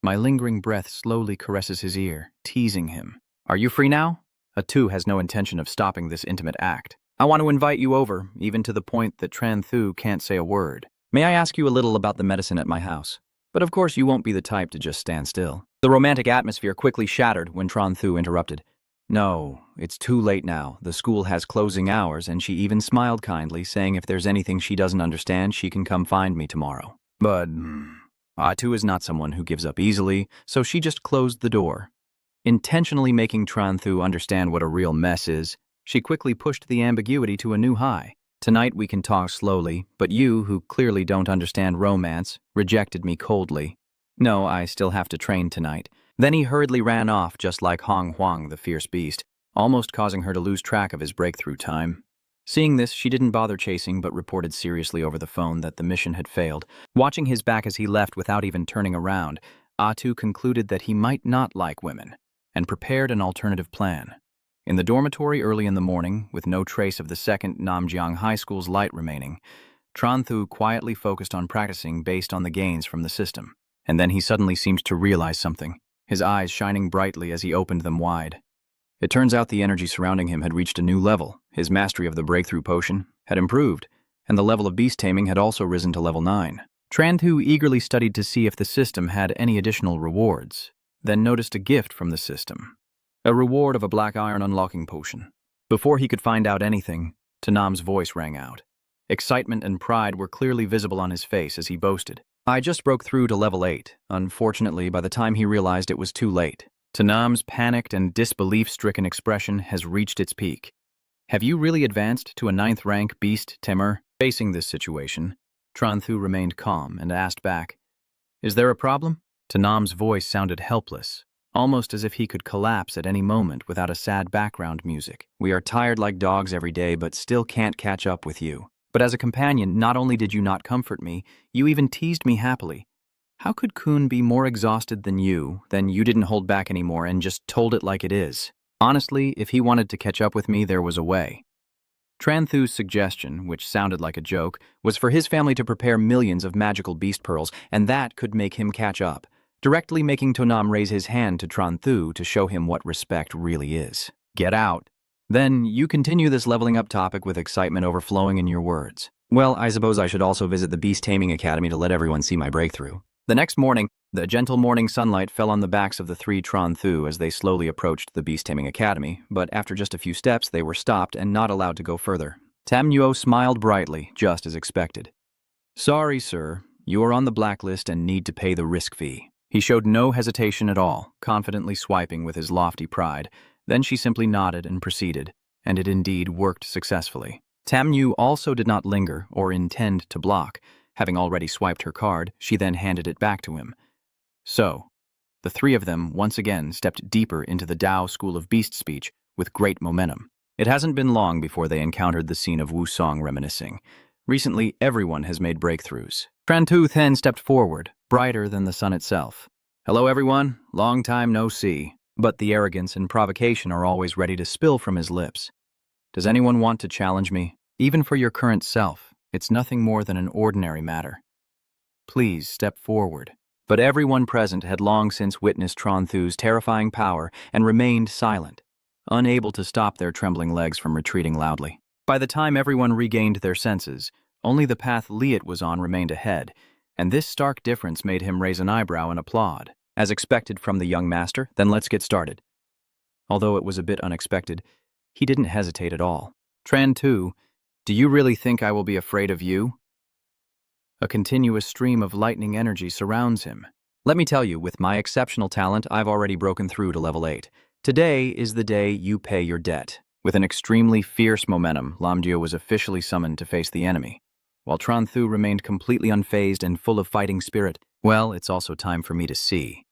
My lingering breath slowly caresses his ear, teasing him. "Are you free now?" A2 has no intention of stopping this intimate act. "I want to invite you over, even to the point that Tranthu can't say a word. May I ask you a little about the medicine at my house? But of course you won't be the type to just stand still." The romantic atmosphere quickly shattered when Tranthu interrupted. "No, it's too late now. The school has closing hours," and she even smiled kindly, saying if there's anything she doesn't understand, she can come find me tomorrow. But Atu is not someone who gives up easily, so she just closed the door. Intentionally making Tranthu understand what a real mess is, she quickly pushed the ambiguity to a new high. "Tonight we can talk slowly, but you, who clearly don't understand romance, rejected me coldly. No, I still have to train tonight." Then he hurriedly ran off just like Hong Huang, the fierce beast, almost causing her to lose track of his breakthrough time. Seeing this, she didn't bother chasing but reported seriously over the phone that the mission had failed. Watching his back as he left without even turning around, Atu concluded that he might not like women. and prepared an alternative plan. In the dormitory early in the morning, with no trace of the second Namjiang High School's light remaining, Tran Thu quietly focused on practicing based on the gains from the system. And then he suddenly seemed to realize something, his eyes shining brightly as he opened them wide. It turns out the energy surrounding him had reached a new level. His mastery of the breakthrough potion had improved, and the level of beast taming had also risen to level 9. Tran Thu eagerly studied to see if the system had any additional rewards, then noticed a gift from the system. A reward of a black iron unlocking potion. Before he could find out anything, Tanam's voice rang out. Excitement and pride were clearly visible on his face as he boasted. I just broke through to level 8. Unfortunately, by the time he realized it was too late. Tanam's panicked and disbelief-stricken expression has reached its peak. Have you really advanced to a 9th rank beast, Tamer? Facing this situation, Tran Thu remained calm and asked back, Is there a problem? Tanam's voice sounded helpless, almost as if he could collapse at any moment without a sad background music. We are tired like dogs every day but still can't catch up with you. But as a companion, not only did you not comfort me, you even teased me happily. How could Kun be more exhausted than you didn't hold back anymore and just told it like it is? Honestly, if he wanted to catch up with me, there was a way. Tran Thu's suggestion, which sounded like a joke, was for his family to prepare millions of magical beast pearls, and that could make him catch up, directly making Tonam raise his hand to Tran Thu to show him what respect really is. Get out. Then you continue this leveling up topic with excitement overflowing in your words. Well, I suppose I should also visit the Beast Taming Academy to let everyone see my breakthrough. The next morning, the gentle morning sunlight fell on the backs of the 3 Tran Thu as they slowly approached the Beast Taming Academy, but after just a few steps they were stopped and not allowed to go further. Tam Nuo smiled brightly, just as expected. Sorry, sir. You are on the blacklist and need to pay the risk fee. He showed no hesitation at all, confidently swiping with his lofty pride. Then she simply nodded and proceeded, and it indeed worked successfully. Tam Nhu also did not linger or intend to block. Having already swiped her card, she then handed it back to him. So, the 3 of them once again stepped deeper into the Dao School of Beast Speech with great momentum. It hasn't been long before they encountered the scene of Wu Song reminiscing. Recently, everyone has made breakthroughs. Tran Thu then stepped forward, brighter than the sun itself. Hello everyone, long time no see. But the arrogance and provocation are always ready to spill from his lips. Does anyone want to challenge me? Even for your current self, it's nothing more than an ordinary matter. Please step forward. But everyone present had long since witnessed Tran Thu's terrifying power and remained silent, unable to stop their trembling legs from retreating loudly. By the time everyone regained their senses, only the path Liet was on remained ahead, and this stark difference made him raise an eyebrow and applaud. As expected from the young master, then let's get started. Although it was a bit unexpected, he didn't hesitate at all. Tran Thu, do you really think I will be afraid of you? A continuous stream of lightning energy surrounds him. Let me tell you, with my exceptional talent, I've already broken through to level 8. Today is the day you pay your debt. With an extremely fierce momentum, Lam Dio was officially summoned to face the enemy. While Tran Thu remained completely unfazed and full of fighting spirit, well, it's also time for me to see.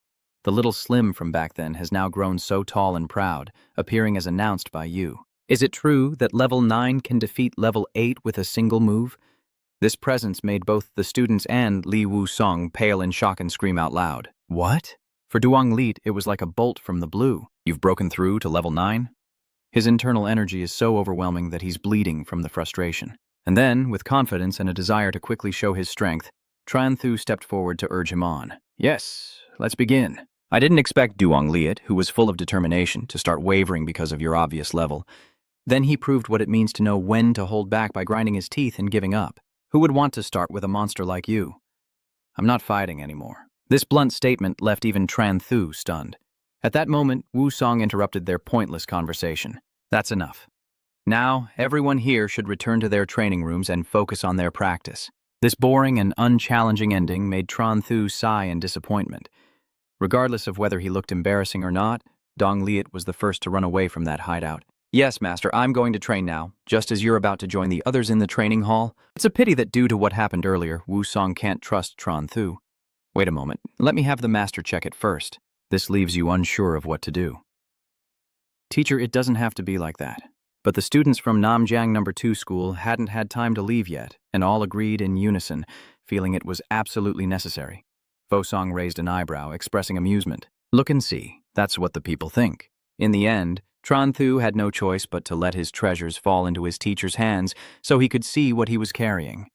The little Slim from back then has now grown so tall and proud, appearing as announced by you. Is it true that level 9 can defeat level 8 with a single move? This presence made both the students and Li Wu Song pale in shock and scream out loud. What? For Duong Lit, it was like a bolt from the blue. You've broken through to level 9? His internal energy is so overwhelming that he's bleeding from the frustration. And then, with confidence and a desire to quickly show his strength, Tran Thu stepped forward to urge him on. Yes, let's begin. I didn't expect Duong Liet, who was full of determination, to start wavering because of your obvious level. Then he proved what it means to know when to hold back by grinding his teeth and giving up. Who would want to start with a monster like you? I'm not fighting anymore. This blunt statement left even Tran Thu stunned. At that moment, Wu Song interrupted their pointless conversation. That's enough. Now, everyone here should return to their training rooms and focus on their practice. This boring and unchallenging ending made Tran Thu sigh in disappointment. Regardless of whether he looked embarrassing or not, Dong Liet was the first to run away from that hideout. Yes, Master, I'm going to train now, just as you're about to join the others in the training hall. It's a pity that due to what happened earlier, Wu Song can't trust Tran Thu. Wait a moment, let me have the Master check it first. This leaves you unsure of what to do. Teacher, it doesn't have to be like that. But the students from Namjiang No. 2 school hadn't had time to leave yet, and all agreed in unison, feeling it was absolutely necessary. Fo Song raised an eyebrow, expressing amusement. Look and see. That's what the people think. In the end, Tran Thu had no choice but to let his treasures fall into his teacher's hands so he could see what he was carrying.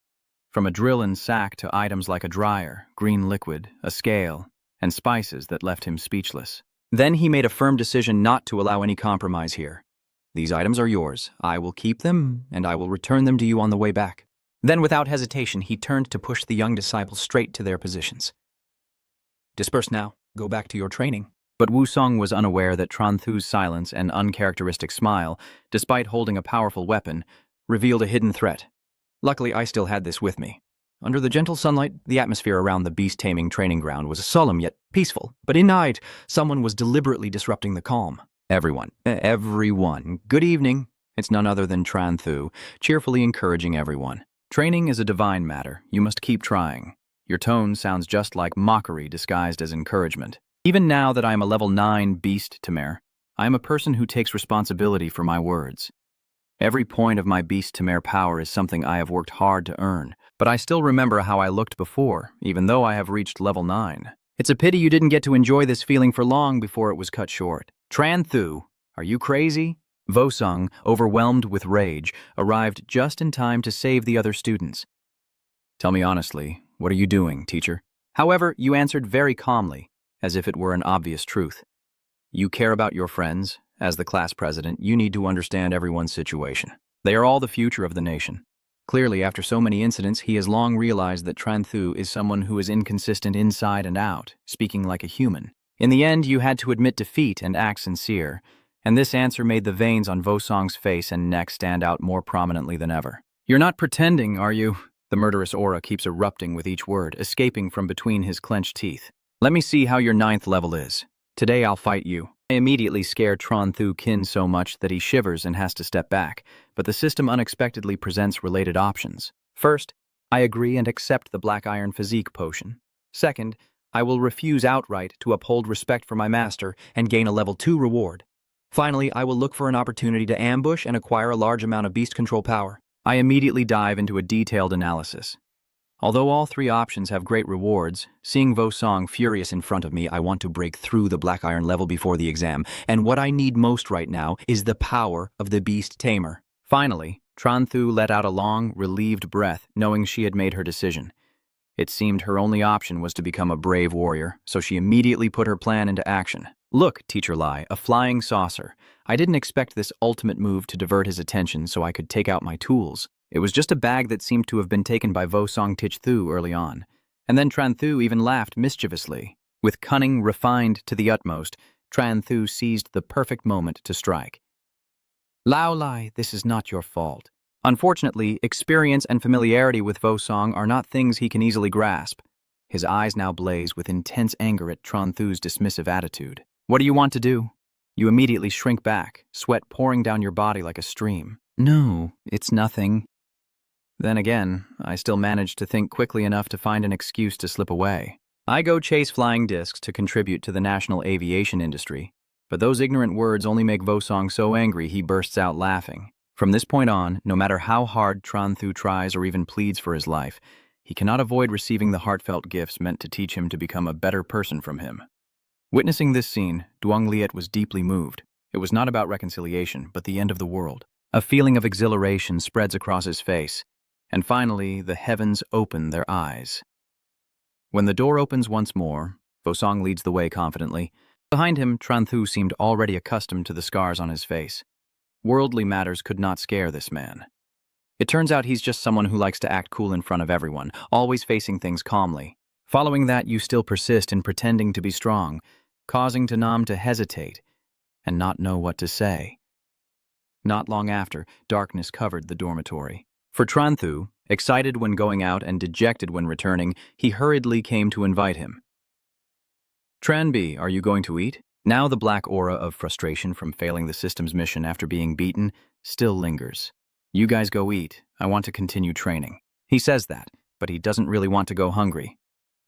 From a drill and sack to items like a dryer, green liquid, a scale, and spices that left him speechless. Then he made a firm decision not to allow any compromise here. These items are yours. I will keep them, and I will return them to you on the way back. Then, without hesitation, he turned to push the young disciples straight to their positions. Disperse now. Go back to your training. But Wusong was unaware that Tran Thu's silence and uncharacteristic smile, despite holding a powerful weapon, revealed a hidden threat. Luckily, I still had this with me. Under the gentle sunlight, the atmosphere around the beast-taming training ground was solemn yet peaceful. But in night, someone was deliberately disrupting the calm. Everyone, good evening. It's none other than Tran Thu, cheerfully encouraging everyone. Training is a divine matter. You must keep trying. Your tone sounds just like mockery disguised as encouragement. Even now that I am a level 9 beast Tamer, I am a person who takes responsibility for my words. Every point of my beast Tamer power is something I have worked hard to earn, but I still remember how I looked before, even though I have reached level 9. It's a pity you didn't get to enjoy this feeling for long before it was cut short. Tran Thu, are you crazy? Vosong, overwhelmed with rage, arrived just in time to save the other students. Tell me honestly, what are you doing, teacher? However, you answered very calmly, as if it were an obvious truth. You care about your friends. As the class president, you need to understand everyone's situation. They are all the future of the nation. Clearly, after so many incidents, he has long realized that Tran Thu is someone who is inconsistent inside and out, speaking like a human. In the end, you had to admit defeat and act sincere, and this answer made the veins on Vosong's face and neck stand out more prominently than ever. You're not pretending, are you? The murderous aura keeps erupting with each word, escaping from between his clenched teeth. Let me see how your 9th level is. Today I'll fight you. I immediately scare Tran Thu Kin so much that he shivers and has to step back, but the system unexpectedly presents related options. First, I agree and accept the Black Iron Physique potion. Second, I will refuse outright to uphold respect for my master and gain a level 2 reward. Finally, I will look for an opportunity to ambush and acquire a large amount of beast control power. I immediately dive into a detailed analysis. Although all 3 options have great rewards, seeing Vosong furious in front of me, I want to break through the Black Iron level before the exam, and what I need most right now is the power of the Beast Tamer. Finally, Tran Thu let out a long, relieved breath, knowing she had made her decision. It seemed her only option was to become a brave warrior, so she immediately put her plan into action. Look, Teacher Lai, a flying saucer. I didn't expect this ultimate move to divert his attention so I could take out my tools. It was just a bag that seemed to have been taken by Vosong Tich Thu early on. And then Tran Thu even laughed mischievously. With cunning refined to the utmost, Tran Thu seized the perfect moment to strike. Lao Lai, this is not your fault. Unfortunately, experience and familiarity with Vosong are not things he can easily grasp. His eyes now blaze with intense anger at Tran Thu's dismissive attitude. What do you want to do? You immediately shrink back, sweat pouring down your body like a stream. No, it's nothing. Then again, I still manage to think quickly enough to find an excuse to slip away. I go chase flying discs to contribute to the national aviation industry, but those ignorant words only make Vosong so angry he bursts out laughing. From this point on, no matter how hard Tran Thu tries or even pleads for his life, he cannot avoid receiving the heartfelt gifts meant to teach him to become a better person from him. Witnessing this scene, Duong Liet was deeply moved. It was not about reconciliation, but the end of the world. A feeling of exhilaration spreads across his face, and finally, the heavens open their eyes. When the door opens once more, Vosong leads the way confidently. Behind him, Tran Thu seemed already accustomed to the scars on his face. Worldly matters could not scare this man. It turns out he's just someone who likes to act cool in front of everyone, always facing things calmly. Following that, you still persist in pretending to be strong, causing Tanam to hesitate and not know what to say. Not long after, darkness covered the dormitory. For Tran Thu, excited when going out and dejected when returning, he hurriedly came to invite him. Tran B, are you going to eat? Now the black aura of frustration from failing the system's mission after being beaten still lingers. You guys go eat. I want to continue training. He says that, but he doesn't really want to go hungry.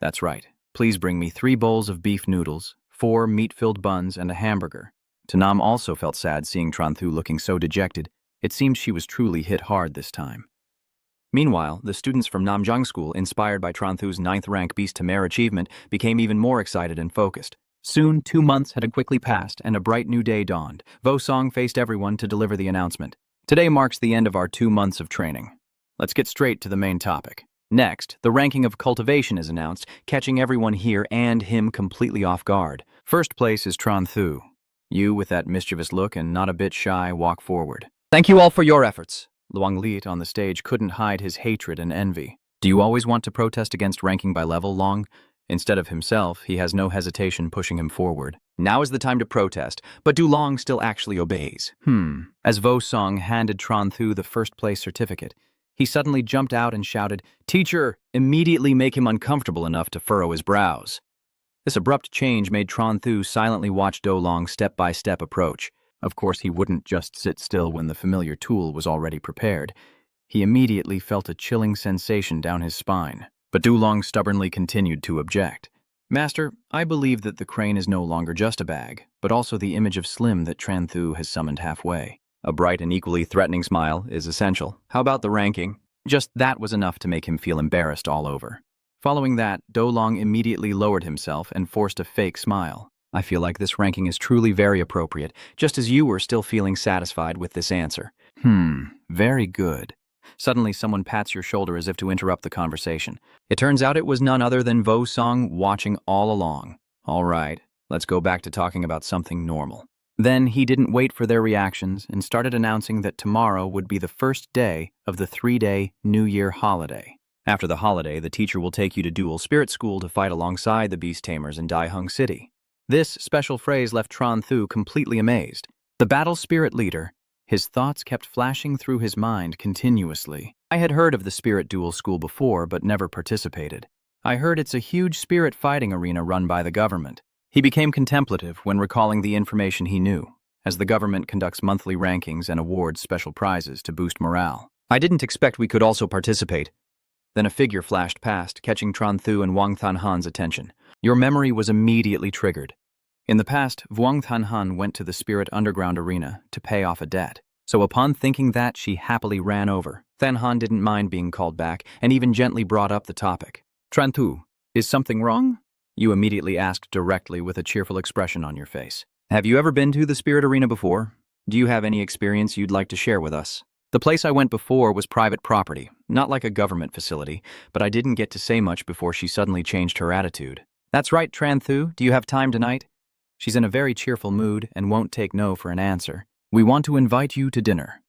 That's right. Please bring me 3 bowls of beef noodles, 4 meat-filled buns, and a hamburger. Tanam also felt sad seeing Tran Thu looking so dejected. It seemed she was truly hit hard this time. Meanwhile, the students from Namjang School, inspired by Tran Thu's 9th rank Beast Tamer achievement, became even more excited and focused. Soon, 2 months had quickly passed, and a bright new day dawned. Vosong faced everyone to deliver the announcement. Today marks the end of our 2 months of training. Let's get straight to the main topic. Next, the ranking of cultivation is announced, catching everyone here and him completely off guard. First place is Tran Thu. You, with that mischievous look and not a bit shy, walk forward. Thank you all for your efforts. Luang Liet on the stage couldn't hide his hatred and envy. Do you always want to protest against ranking by level, Long? Instead of himself, he has no hesitation pushing him forward. Now is the time to protest, but Du Long still actually obeys. As Vosong handed Tran Thu the first place certificate, he suddenly jumped out and shouted, "Teacher, immediately make him uncomfortable enough to furrow his brows." This abrupt change made Tran Thu silently watch Do Long's step-by-step approach. Of course, he wouldn't just sit still when the familiar tool was already prepared. He immediately felt a chilling sensation down his spine. But Du Long stubbornly continued to object. "Master, I believe that the crane is no longer just a bag, but also the image of Slim that Tran Thu has summoned halfway. A bright and equally threatening smile is essential. How about the ranking?" Just that was enough to make him feel embarrassed all over. Following that, Do Long immediately lowered himself and forced a fake smile. "I feel like this ranking is truly very appropriate, just as you were still feeling satisfied with this answer." Very good. Suddenly, someone pats your shoulder as if to interrupt the conversation. It turns out it was none other than Vosong watching all along. All right, let's go back to talking about something normal. Then he didn't wait for their reactions and started announcing that tomorrow would be the first day of the 3-day New Year holiday. After the holiday, the teacher will take you to Duel Spirit School to fight alongside the Beast Tamers in Daihung City. This special phrase left Tran Thu completely amazed. The battle spirit leader, his thoughts kept flashing through his mind continuously. "I had heard of the Spirit Duel School before, but never participated. I heard it's a huge spirit fighting arena run by the government." He became contemplative when recalling the information he knew, as the government conducts monthly rankings and awards special prizes to boost morale. "I didn't expect we could also participate." Then a figure flashed past, catching Tran Thu and Wang Thanhan's attention. Your memory was immediately triggered. In the past, Wang Thanhan went to the Spirit Underground Arena to pay off a debt. So upon thinking that, she happily ran over. Thanhan didn't mind being called back, and even gently brought up the topic. "Tran Thu, is something wrong?" You immediately asked directly with a cheerful expression on your face. "Have you ever been to the Spirit Arena before? Do you have any experience you'd like to share with us?" "The place I went before was private property, not like a government facility, but I didn't get to say much before she suddenly changed her attitude." "That's right, Tran Thu, do you have time tonight?" She's in a very cheerful mood and won't take no for an answer. "We want to invite you to dinner."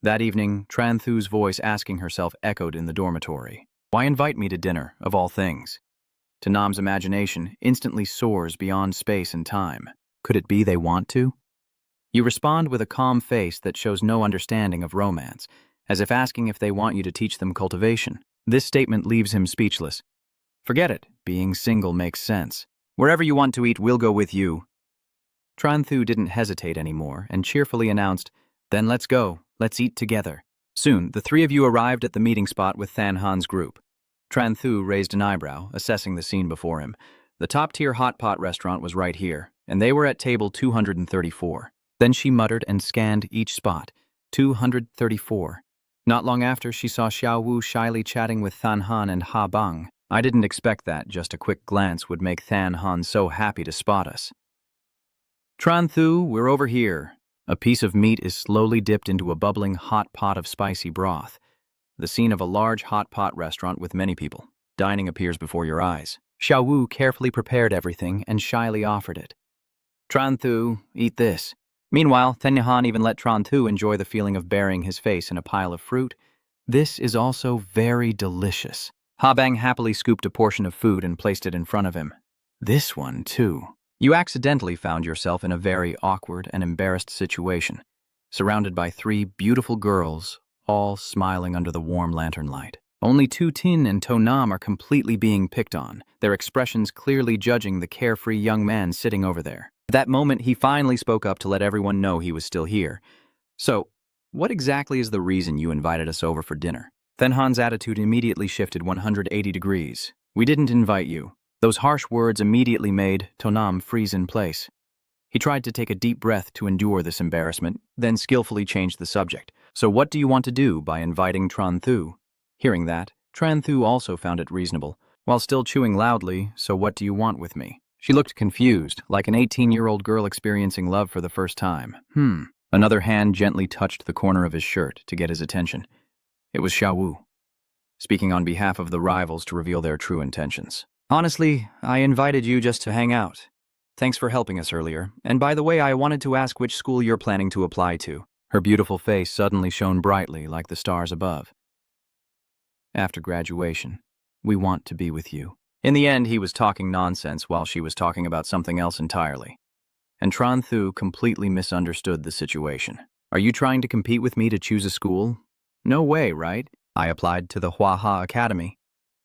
That evening, Tran Thu's voice asking herself echoed in the dormitory. Why invite me to dinner, of all things? To Nam's imagination, instantly soars beyond space and time. Could it be they want to? You respond with a calm face that shows no understanding of romance, as if asking if they want you to teach them cultivation. This statement leaves him speechless. Forget it, being single makes sense. "Wherever you want to eat, we'll go with you." Tran Thu didn't hesitate anymore and cheerfully announced, "Then let's go, let's eat together." Soon, the three of you arrived at the meeting spot with Thanhan's group. Tran Thu raised an eyebrow, assessing the scene before him. The top-tier hot pot restaurant was right here, and they were at table 234. Then she muttered and scanned each spot. 234. Not long after, she saw Xiao Wu shyly chatting with Thanhan and Ha Bang. I didn't expect that just a quick glance would make Thanhan so happy to spot us. "Tran Thu, we're over here." A piece of meat is slowly dipped into a bubbling hot pot of spicy broth. The scene of a large hot pot restaurant with many people. Dining appears before your eyes. Xiao Wu carefully prepared everything and shyly offered it. "Tran Thu, eat this." Meanwhile, Thanhan even let Tran Thu enjoy the feeling of burying his face in a pile of fruit. "This is also very delicious." Ha Bang happily scooped a portion of food and placed it in front of him. "This one, too." You accidentally found yourself in a very awkward and embarrassed situation, surrounded by three beautiful girls, all smiling under the warm lantern light. Only Tu Tin and To Nam are completely being picked on, their expressions clearly judging the carefree young man sitting over there. At that moment, he finally spoke up to let everyone know he was still here. "So, what exactly is the reason you invited us over for dinner?" Thanhan's attitude immediately shifted 180 degrees. "We didn't invite you." Those harsh words immediately made To Nam freeze in place. He tried to take a deep breath to endure this embarrassment, then skillfully changed the subject. "So what do you want to do by inviting Tran Thu?" Hearing that, Tran Thu also found it reasonable. While still chewing loudly, "So what do you want with me?" She looked confused, like an 18-year-old girl experiencing love for the first time. Another hand gently touched the corner of his shirt to get his attention. It was Xiaowu, speaking on behalf of the rivals to reveal their true intentions. Honestly, I invited you just to hang out. Thanks for helping us earlier. And by the way, I wanted to ask which school you're planning to apply to. Her beautiful face suddenly shone brightly like the stars above. After graduation, we want to be with you. In the end, he was talking nonsense while she was talking about something else entirely. And Tran Thu completely misunderstood the situation. Are you trying to compete with me to choose a school? No way, right? I applied to the Huaha Academy.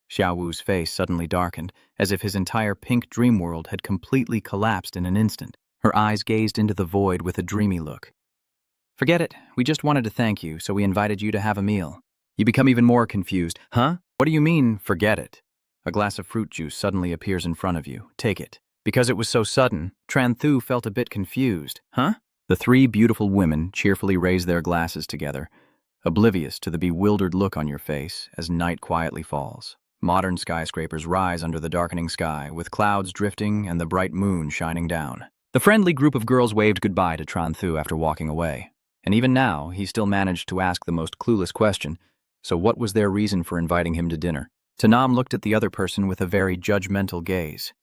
Xiaowu's face suddenly darkened, as if his entire pink dream world had completely collapsed in an instant. Her eyes gazed into the void with a dreamy look. Forget it. We just wanted to thank you, so we invited you to have a meal. You become even more confused. Huh? What do you mean, forget it? A glass of fruit juice suddenly appears in front of you. Take it. Because it was so sudden, Tran Thu felt a bit confused. Huh? The three beautiful women cheerfully raised their glasses together, oblivious to the bewildered look on your face as night quietly falls. Modern skyscrapers rise under the darkening sky, with clouds drifting and the bright moon shining down. The friendly group of girls waved goodbye to Tran Thu after walking away. And even now, he still managed to ask the most clueless question. So what was their reason for inviting him to dinner? Tanam looked at the other person with a very judgmental gaze.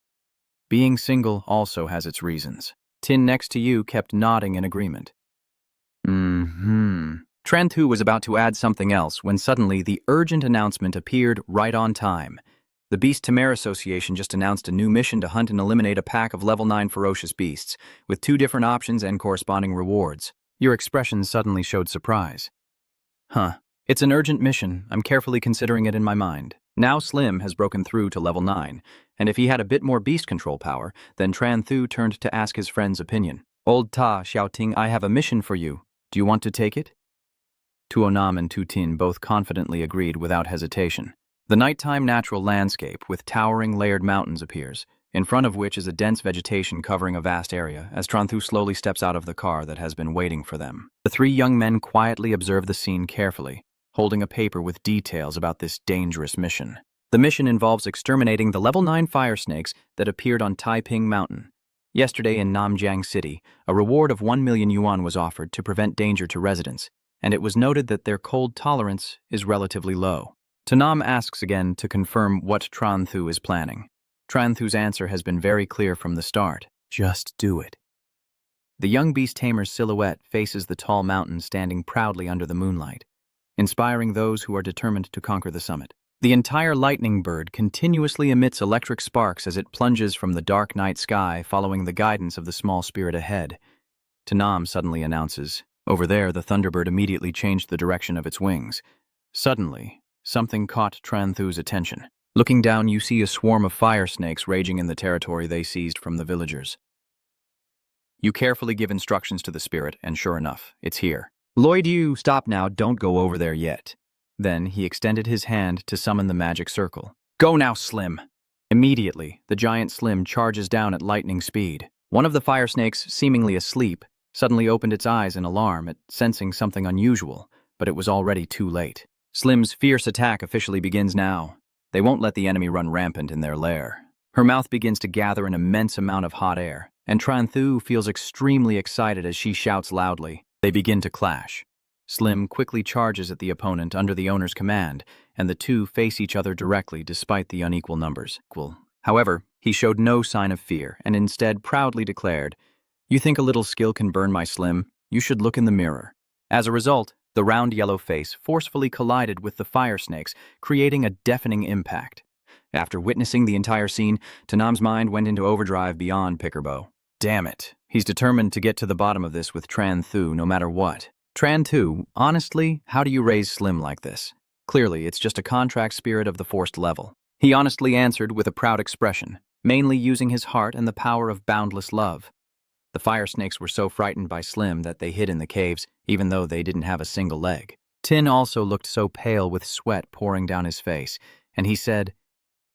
Being single also has its reasons. Tin next to you kept nodding in agreement. Tran Thu was about to add something else when suddenly the urgent announcement appeared right on time. The Beast Tamer Association just announced a new mission to hunt and eliminate a pack of level 9 ferocious beasts, with 2 different options and corresponding rewards. Your expression suddenly showed surprise. It's an urgent mission. I'm carefully considering it in my mind. Now Slim has broken through to level 9, and if he had a bit more beast control power, then Tran Thu turned to ask his friend's opinion. Old Ta Xiaoting, I have a mission for you. Do you want to take it? Tuonam and Tutin both confidently agreed without hesitation. The nighttime natural landscape with towering layered mountains appears, in front of which is a dense vegetation covering a vast area as Tran Thu slowly steps out of the car that has been waiting for them. The 3 young men quietly observe the scene carefully, holding a paper with details about this dangerous mission. The mission involves exterminating the level 9 fire snakes that appeared on Taiping Mountain. Yesterday in Namjiang City, a reward of 1 million yuan was offered to prevent danger to residents, and it was noted that their cold tolerance is relatively low. Tanam asks again to confirm what Tran Thu is planning. Tran Thu's answer has been very clear from the start. Just do it. The young beast tamer's silhouette faces the tall mountain standing proudly under the moonlight, inspiring those who are determined to conquer the summit. The entire lightning bird continuously emits electric sparks as it plunges from the dark night sky, following the guidance of the small spirit ahead. Tanam suddenly announces, "Over there, the thunderbird immediately changed the direction of its wings." Suddenly, something caught Tran Thu's attention. Looking down, you see a swarm of fire snakes raging in the territory they seized from the villagers. You carefully give instructions to the spirit, and sure enough, it's here. Lloyd, you stop now, don't go over there yet. Then he extended his hand to summon the magic circle. Go now, Slim! Immediately, the giant Slim charges down at lightning speed. One of the fire snakes, seemingly asleep, suddenly opened its eyes in alarm at sensing something unusual, but it was already too late. Slim's fierce attack officially begins now. They won't let the enemy run rampant in their lair. Her mouth begins to gather an immense amount of hot air, and Tran Thu feels extremely excited as she shouts loudly. They begin to clash. Slim quickly charges at the opponent under the owner's command, and the two face each other directly despite the unequal numbers. However, he showed no sign of fear, and instead proudly declared, "You think a little skill can burn my Slim? You should look in the mirror." As a result, the round yellow face forcefully collided with the fire snakes, creating a deafening impact. After witnessing the entire scene, Tanam's mind went into overdrive beyond Pickerbow. Damn it. He's determined to get to the bottom of this with Tran Thu no matter what. Tran Thu, honestly, how do you raise Slim like this? Clearly, it's just a contract spirit of the forced level. He honestly answered with a proud expression, mainly using his heart and the power of boundless love. The fire snakes were so frightened by Slim that they hid in the caves, even though they didn't have a single leg. Tin also looked so pale with sweat pouring down his face, and he said,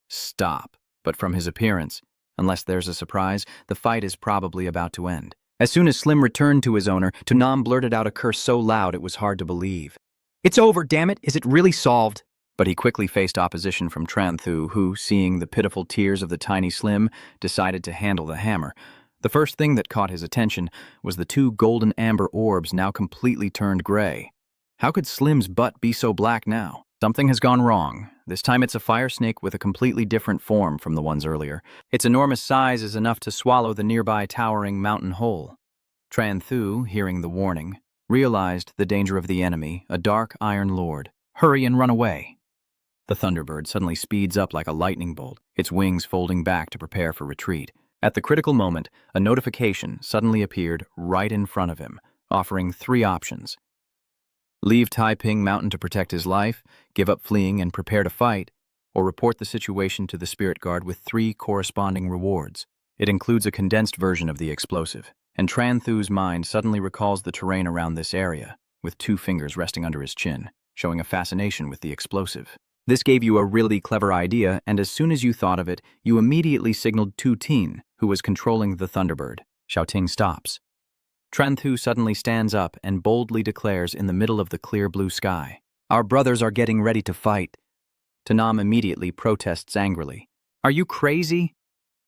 "Stop." But from his appearance, unless there's a surprise, the fight is probably about to end. As soon as Slim returned to his owner, Tunam blurted out a curse so loud it was hard to believe. "It's over, damn it! Is it really solved?" But he quickly faced opposition from Tran Thu, who, seeing the pitiful tears of the tiny Slim, decided to handle the hammer. The first thing that caught his attention was the two golden amber orbs now completely turned gray. How could Slim's butt be so black now? Something has gone wrong. This time it's a fire snake with a completely different form from the ones earlier. Its enormous size is enough to swallow the nearby towering mountain hole. Tran Thu, hearing the warning, realized the danger of the enemy, a dark iron lord. Hurry and run away. The Thunderbird suddenly speeds up like a lightning bolt, its wings folding back to prepare for retreat. At the critical moment, a notification suddenly appeared right in front of him, offering 3 options. Leave Taiping Mountain to protect his life, give up fleeing and prepare to fight, or report the situation to the Spirit Guard with 3 corresponding rewards. It includes a condensed version of the explosive, and Tran Thu's mind suddenly recalls the terrain around this area, with 2 fingers resting under his chin, showing a fascination with the explosive. This gave you a really clever idea, and as soon as you thought of it, you immediately signaled Tu Tin, who was controlling the Thunderbird. Xiaoting stops. Tran Thu suddenly stands up and boldly declares in the middle of the clear blue sky, "Our brothers are getting ready to fight." Tanam immediately protests angrily. "Are you crazy?"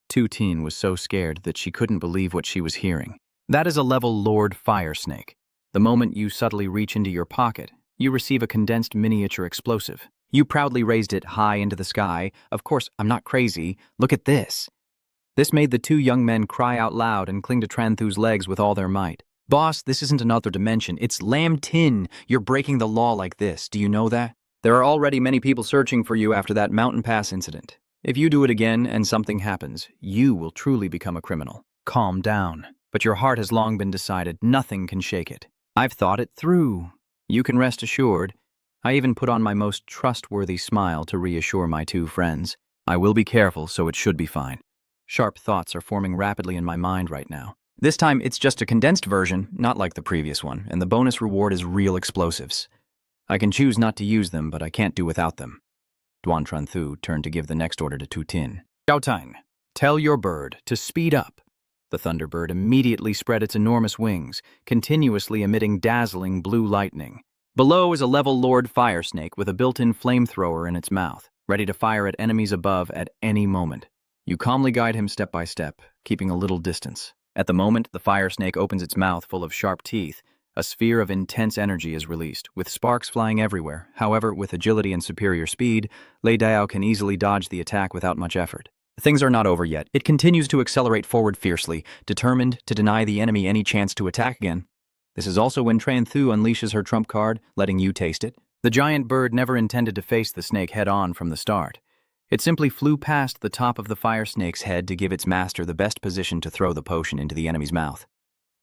Tu Tin was so scared that she couldn't believe what she was hearing. That is a level Lord Fire Snake. The moment you subtly reach into your pocket, you receive a condensed miniature explosive. You proudly raised it high into the sky. "Of course, I'm not crazy. Look at this." This made the 2 young men cry out loud and cling to Tran Thu's legs with all their might. "Boss, this isn't another dimension. It's Lam Tin. You're breaking the law like this. Do you know that? There are already many people searching for you after that mountain pass incident. If you do it again and something happens, you will truly become a criminal." Calm down. But your heart has long been decided. Nothing can shake it. I've thought it through. You can rest assured. I even put on my most trustworthy smile to reassure my 2 friends. I will be careful, so it should be fine. Sharp thoughts are forming rapidly in my mind right now. This time, it's just a condensed version, not like the previous one, and the bonus reward is real explosives. I can choose not to use them, but I can't do without them. Duan Tran Thu turned to give the next order to Tu Tin. "Xiaotang, tell your bird to speed up." The Thunderbird immediately spread its enormous wings, continuously emitting dazzling blue lightning. Below is a level Lord Fire Snake with a built-in flamethrower in its mouth, ready to fire at enemies above at any moment. You calmly guide him step by step, keeping a little distance. At the moment the fire snake opens its mouth full of sharp teeth, a sphere of intense energy is released, with sparks flying everywhere. However, with agility and superior speed, Lei Dao can easily dodge the attack without much effort. Things are not over yet. It continues to accelerate forward fiercely, determined to deny the enemy any chance to attack again. This is also when Tran Thu unleashes her trump card, letting you taste it. The giant bird never intended to face the snake head-on from the start. It simply flew past the top of the fire snake's head to give its master the best position to throw the potion into the enemy's mouth.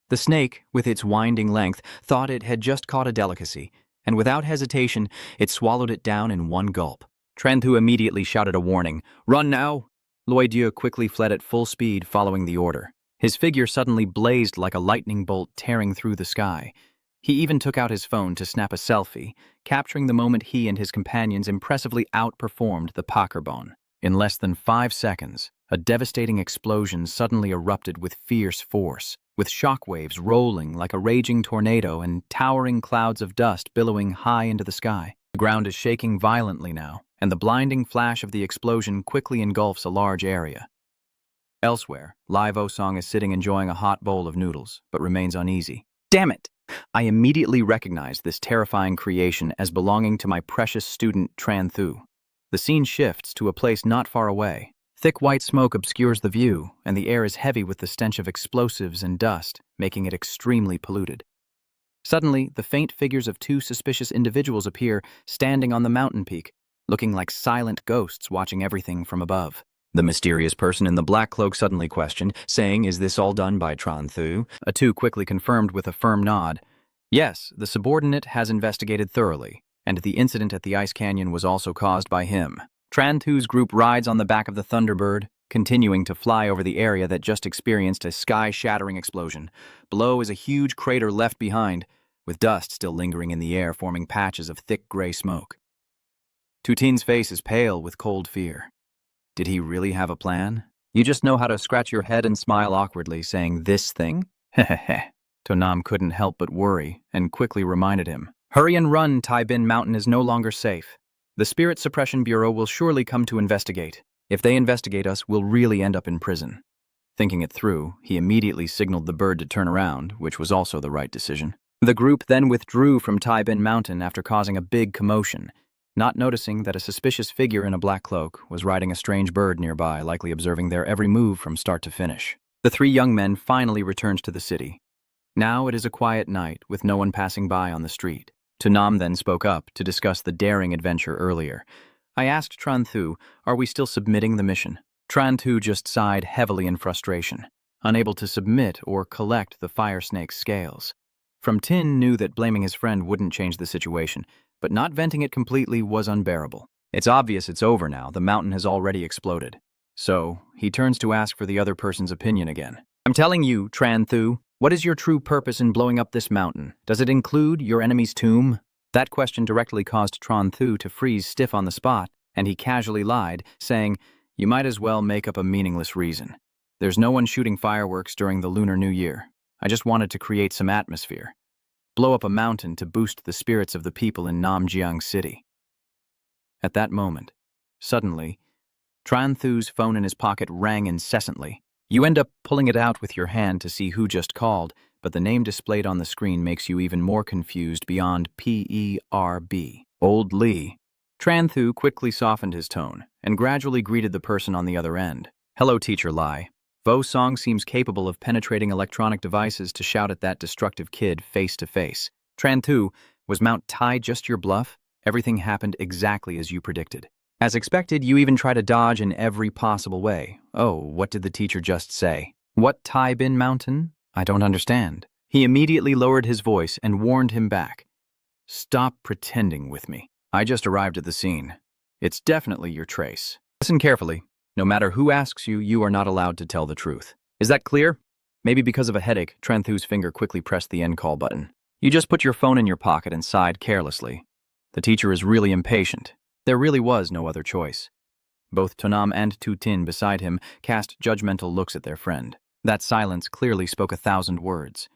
The snake, with its winding length, thought it had just caught a delicacy, and without hesitation, it swallowed it down in one gulp. Tran Thu immediately shouted a warning, "Run now!" Loi Dieu quickly fled at full speed following the order. His figure suddenly blazed like a lightning bolt tearing through the sky. He even took out his phone to snap a selfie, capturing the moment he and his companions impressively outperformed the Pakerbone. In less than 5 seconds, a devastating explosion suddenly erupted with fierce force, with shockwaves rolling like a raging tornado and towering clouds of dust billowing high into the sky. The ground is shaking violently now, and the blinding flash of the explosion quickly engulfs a large area. Elsewhere, Live Osong is sitting enjoying a hot bowl of noodles, but remains uneasy. Damn it! I immediately recognized this terrifying creation as belonging to my precious student Tran Thu. The scene shifts to a place not far away. Thick white smoke obscures the view, and the air is heavy with the stench of explosives and dust, making it extremely polluted. Suddenly, the faint figures of 2 suspicious individuals appear, standing on the mountain peak, looking like silent ghosts watching everything from above. The mysterious person in the black cloak suddenly questioned, saying, "Is this all done by Tran Thu?" Tu quickly confirmed with a firm nod. Yes, the subordinate has investigated thoroughly, and the incident at the Ice Canyon was also caused by him. Tran Thu's group rides on the back of the Thunderbird, continuing to fly over the area that just experienced a sky-shattering explosion. Below is a huge crater left behind, with dust still lingering in the air, forming patches of thick gray smoke. Tu Tin's face is pale with cold fear. Did he really have a plan? You just know how to scratch your head and smile awkwardly, saying, "This thing?" Hehehe. Tonam couldn't help but worry, and quickly reminded him, "Hurry and run, Tai Bin Mountain is no longer safe." The Spirit Suppression Bureau will surely come to investigate. If they investigate us, we'll really end up in prison. Thinking it through, he immediately signaled the bird to turn around, which was also the right decision. The group then withdrew from Tai Bin Mountain after causing a big commotion, not noticing that a suspicious figure in a black cloak was riding a strange bird nearby, likely observing their every move from start to finish. The three young men finally returned to the city. Now it is a quiet night, with no one passing by on the street. Tunam then spoke up to discuss the daring adventure earlier. I asked Tran Thu, are we still submitting the mission? Tran Thu just sighed heavily in frustration, unable to submit or collect the fire snake's scales. From Tin knew that blaming his friend wouldn't change the situation, but not venting it completely was unbearable. It's obvious it's over now, the mountain has already exploded. So, he turns to ask for the other person's opinion again. I'm telling you, Tran Thu, what is your true purpose in blowing up this mountain? Does it include your enemy's tomb? That question directly caused Tran Thu to freeze stiff on the spot, and he casually lied, saying, you might as well make up a meaningless reason. There's no one shooting fireworks during the Lunar New Year. I just wanted to create some atmosphere. Blow up a mountain to boost the spirits of the people in Namjiang City. At that moment, suddenly, Tran Thu's phone in his pocket rang incessantly. You end up pulling it out with your hand to see who just called, but the name displayed on the screen makes you even more confused beyond PERB. Old Lee. Tran Thu quickly softened his tone and gradually greeted the person on the other end. Hello, Teacher Lai. Vo Song seems capable of penetrating electronic devices to shout at that destructive kid face to face. Tran Thu, was Mount Tai just your bluff? Everything happened exactly as you predicted. As expected, you even try to dodge in every possible way. Oh, what did the teacher just say? What Tai Bin Mountain? I don't understand. He immediately lowered his voice and warned him back. Stop pretending with me. I just arrived at the scene. It's definitely your trace. Listen carefully. No matter who asks you, you are not allowed to tell the truth. Is that clear? Maybe because of a headache, Tran Thu's finger quickly pressed the end call button. You just put your phone in your pocket and sighed carelessly. The teacher is really impatient. There really was no other choice. Both Tonam and Tu Tin beside him cast judgmental looks at their friend. That silence clearly spoke 1,000 words.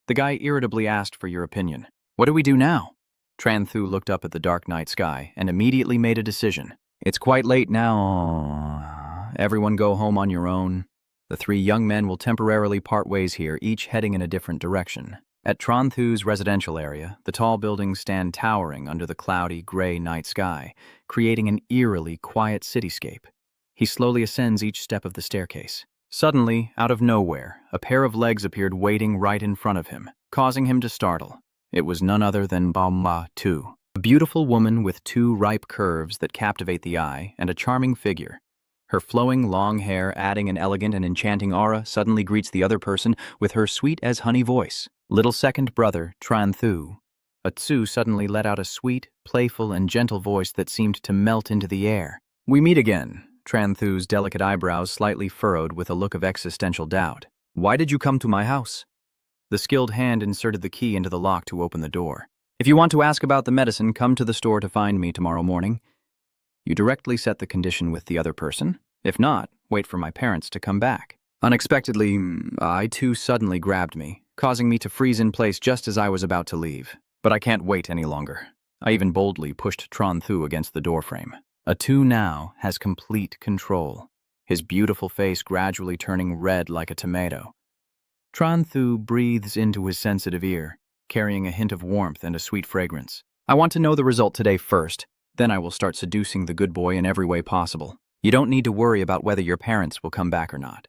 The guy irritably asked for your opinion. What do we do now? Tran Thu looked up at the dark night sky and immediately made a decision. It's quite late now. Everyone go home on your own. The three young men will temporarily part ways here, each heading in a different direction. At Tran Thu's residential area, the tall buildings stand towering under the cloudy, gray night sky, creating an eerily quiet cityscape. He slowly ascends each step of the staircase. Suddenly, out of nowhere, a pair of legs appeared waiting right in front of him, causing him to startle. It was none other than Baoma Tu, a beautiful woman with two ripe curves that captivate the eye and a charming figure. Her flowing, long hair, adding an elegant and enchanting aura, suddenly greets the other person with her sweet-as-honey voice. Little second brother, Tran Thu. Atsu suddenly let out a sweet, playful, and gentle voice that seemed to melt into the air. We meet again. Tran Thu's delicate eyebrows slightly furrowed with a look of existential doubt. Why did you come to my house? The skilled hand inserted the key into the lock to open the door. If you want to ask about the medicine, come to the store to find me tomorrow morning. You directly set the condition with the other person. If not, wait for my parents to come back. Unexpectedly, I too suddenly grabbed me, causing me to freeze in place just as I was about to leave. But I can't wait any longer. I even boldly pushed Tran Thu against the doorframe. Atu now has complete control, his beautiful face gradually turning red like a tomato. Tran Thu breathes into his sensitive ear, carrying a hint of warmth and a sweet fragrance. I want to know the result today first, then I will start seducing the good boy in every way possible. You don't need to worry about whether your parents will come back or not.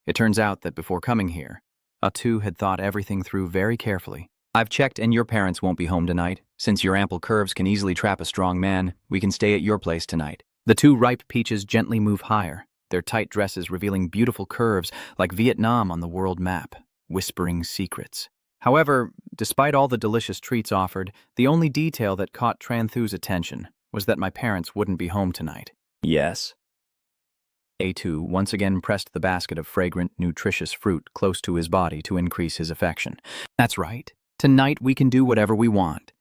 It turns out that before coming here, Atu had thought everything through very carefully. I've checked and your parents won't be home tonight. Since your ample curves can easily trap a strong man, we can stay at your place tonight. The two ripe peaches gently move higher, their tight dresses revealing beautiful curves like Vietnam on the world map, whispering secrets. However, despite all the delicious treats offered, the only detail that caught Tran Thu's attention was that my parents wouldn't be home tonight. Yes. A2 once again pressed the basket of fragrant, nutritious fruit close to his body to increase his affection. That's right. Tonight we can do whatever we want.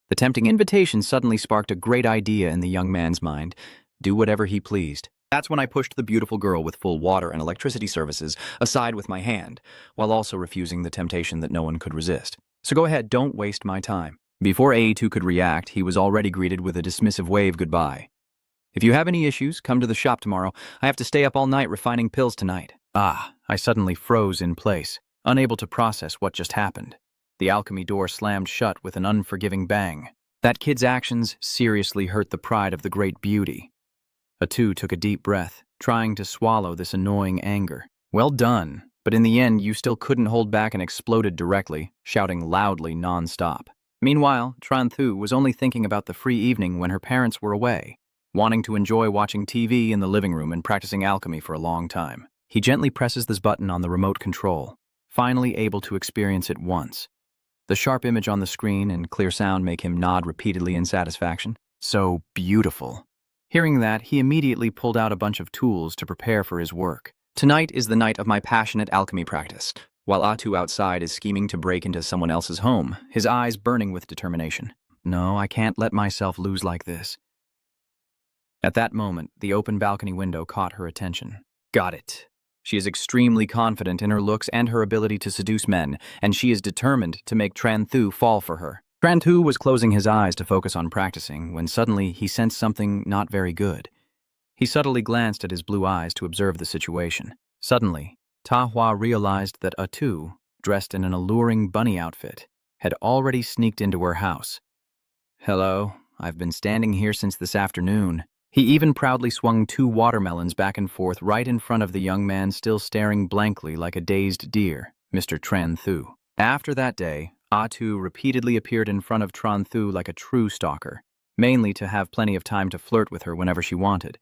The tempting invitation suddenly sparked a great idea in the young man's mind. Do whatever he pleased. That's when I pushed the beautiful girl with full water and electricity services aside with my hand, while also refusing the temptation that no one could resist. So go ahead, don't waste my time. Before A2 could react, he was already greeted with a dismissive wave goodbye. If you have any issues, come to the shop tomorrow. I have to stay up all night refining pills tonight. I suddenly froze in place, unable to process what just happened. The alchemy door slammed shut with an unforgiving bang. That kid's actions seriously hurt the pride of the great beauty. A2 took a deep breath, trying to swallow this annoying anger. Well done, but in the end you still couldn't hold back and exploded directly, shouting loudly non-stop. Meanwhile, Tranthu was only thinking about the free evening when her parents were away, wanting to enjoy watching TV in the living room and practicing alchemy for a long time. He gently presses this button on the remote control, finally able to experience it once. The sharp image on the screen and clear sound make him nod repeatedly in satisfaction. So beautiful. Hearing that, he immediately pulled out a bunch of tools to prepare for his work. Tonight is the night of my passionate alchemy practice. While Atu outside is scheming to break into someone else's home, his eyes burning with determination. No, I can't let myself lose like this. At that moment, the open balcony window caught her attention. Got it. She is extremely confident in her looks and her ability to seduce men, and she is determined to make Tranthu fall for her. Tranthu was closing his eyes to focus on practicing when suddenly he sensed something not very good. He subtly glanced at his blue eyes to observe the situation. Suddenly, Tahua realized that Atu, dressed in an alluring bunny outfit, had already sneaked into her house. Hello, I've been standing here since this afternoon. He even proudly swung 2 watermelons back and forth right in front of the young man still staring blankly like a dazed deer, Mr. Tranthu. After that day, Atu repeatedly appeared in front of Tranthu like a true stalker, mainly to have plenty of time to flirt with her whenever she wanted.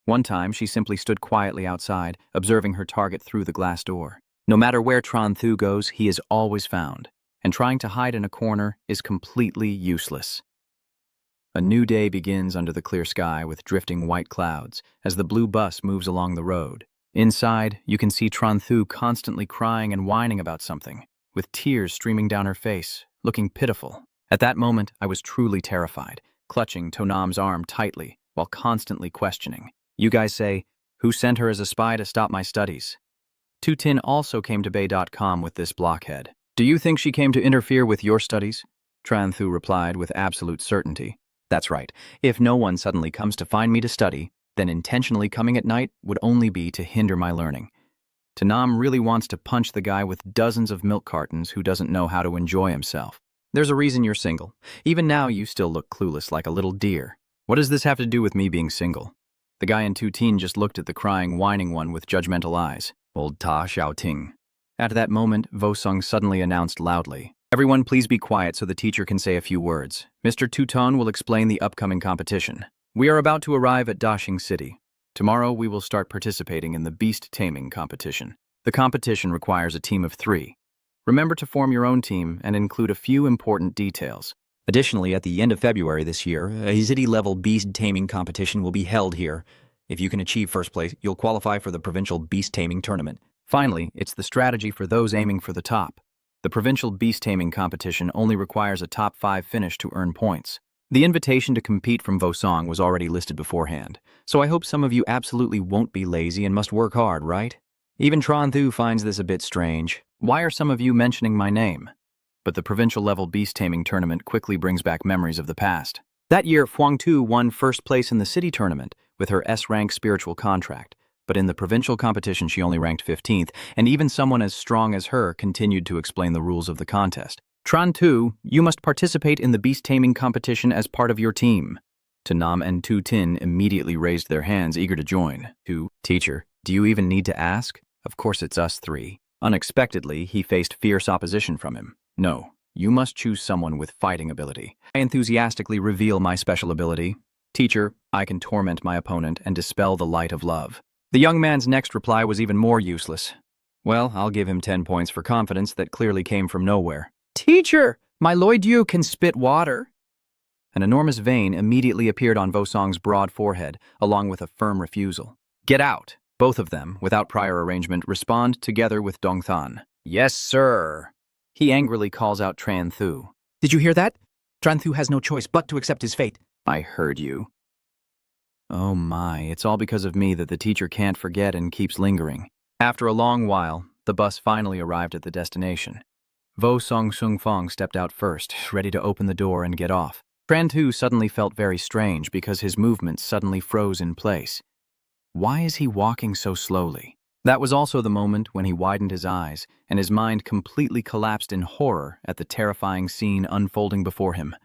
One time, she simply stood quietly outside, observing her target through the glass door. No matter where Tranthu goes, he is always found, and trying to hide in a corner is completely useless. A new day begins under the clear sky with drifting white clouds as the blue bus moves along the road. Inside, you can see Tranthu constantly crying and whining about something, with tears streaming down her face, looking pitiful. At that moment, I was truly terrified, clutching Tonam's arm tightly while constantly questioning. You guys say, who sent her as a spy to stop my studies? Tutin also came to Bay.com with this blockhead. Do you think she came to interfere with your studies? Tranthu replied with absolute certainty. That's right. If no one suddenly comes to find me to study, then intentionally coming at night would only be to hinder my learning. Tanam really wants to punch the guy with dozens of milk cartons who doesn't know how to enjoy himself. There's a reason you're single. Even now, you still look clueless like a little deer. What does this have to do with me being single? The guy in Tutin just looked at the crying, whining one with judgmental eyes. Old Ta Xiaoting. At that moment, Vosung suddenly announced loudly, everyone please be quiet so the teacher can say a few words. Mr. Tuton will explain the upcoming competition. We are about to arrive at Dashing City. Tomorrow we will start participating in the beast taming competition. The competition requires a team of 3. Remember to form your own team and include a few important details. Additionally, at the end of February this year, a city-level beast taming competition will be held here. If you can achieve first place, you'll qualify for the provincial beast taming tournament. Finally, it's the strategy for those aiming for the top. The provincial beast taming competition only requires a top 5 finish to earn points. The invitation to compete from Vosong was already listed beforehand, so I hope some of you absolutely won't be lazy and must work hard, right? Even Tranthu finds this a bit strange. Why are some of you mentioning my name? But the provincial-level beast-taming tournament quickly brings back memories of the past. That year, Huangtu won first place in the city tournament with her S-rank spiritual contract, but in the provincial competition she only ranked 15th, and even someone as strong as her continued to explain the rules of the contest. Trantu, you must participate in the beast-taming competition as part of your team. Tanam and Tu Tin immediately raised their hands, eager to join. Teacher, do you even need to ask? Of course it's us 3. Unexpectedly, he faced fierce opposition from him. No, you must choose someone with fighting ability. I enthusiastically reveal my special ability. Teacher, I can torment my opponent and dispel the light of love. The young man's next reply was even more useless. Well, I'll give him 10 points for confidence that clearly came from nowhere. Teacher, my Loidiu can spit water. An enormous vein immediately appeared on Vosong's broad forehead, along with a firm refusal. Get out! Both of them, without prior arrangement, respond together with Dongthan. Yes, sir. He angrily calls out Tranthu. Did you hear that? Tranthu has no choice but to accept his fate. I heard you. Oh my, it's all because of me that the teacher can't forget and keeps lingering. After a long while, the bus finally arrived at the destination. Vo Song Sung Fong stepped out first, ready to open the door and get off. Tran Tu suddenly felt very strange because his movements suddenly froze in place. Why is he walking so slowly? That was also the moment when he widened his eyes, and his mind completely collapsed in horror at the terrifying scene unfolding before him.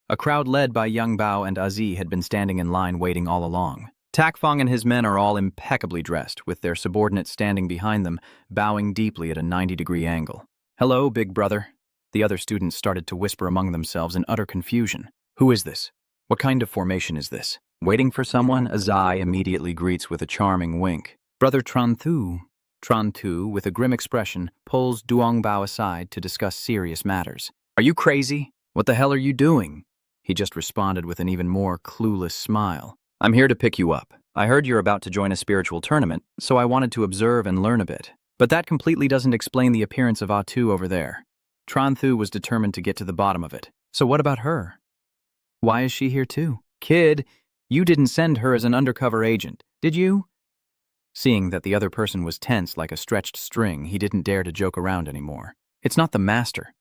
A crowd led by Young Bao and Azi had been standing in line waiting all along. Takfong and his men are all impeccably dressed, with their subordinates standing behind them, bowing deeply at a 90-degree angle. "Hello, big brother." The other students started to whisper among themselves in utter confusion. "Who is this? What kind of formation is this?" Waiting for someone, Azai immediately greets with a charming wink. Brother Tran Tu, with a grim expression, pulls Duong Bao aside to discuss serious matters. "Are you crazy? What the hell are you doing?" He just responded with an even more clueless smile. "I'm here to pick you up. I heard you're about to join a spiritual tournament, so I wanted to observe and learn a bit. But that completely doesn't explain the appearance of Atu over there." Tran Thu was determined to get to the bottom of it. "So what about her? Why is she here too?" "Kid, you didn't send her as an undercover agent, did you?" Seeing that the other person was tense like a stretched string, he didn't dare to joke around anymore. "It's not the master.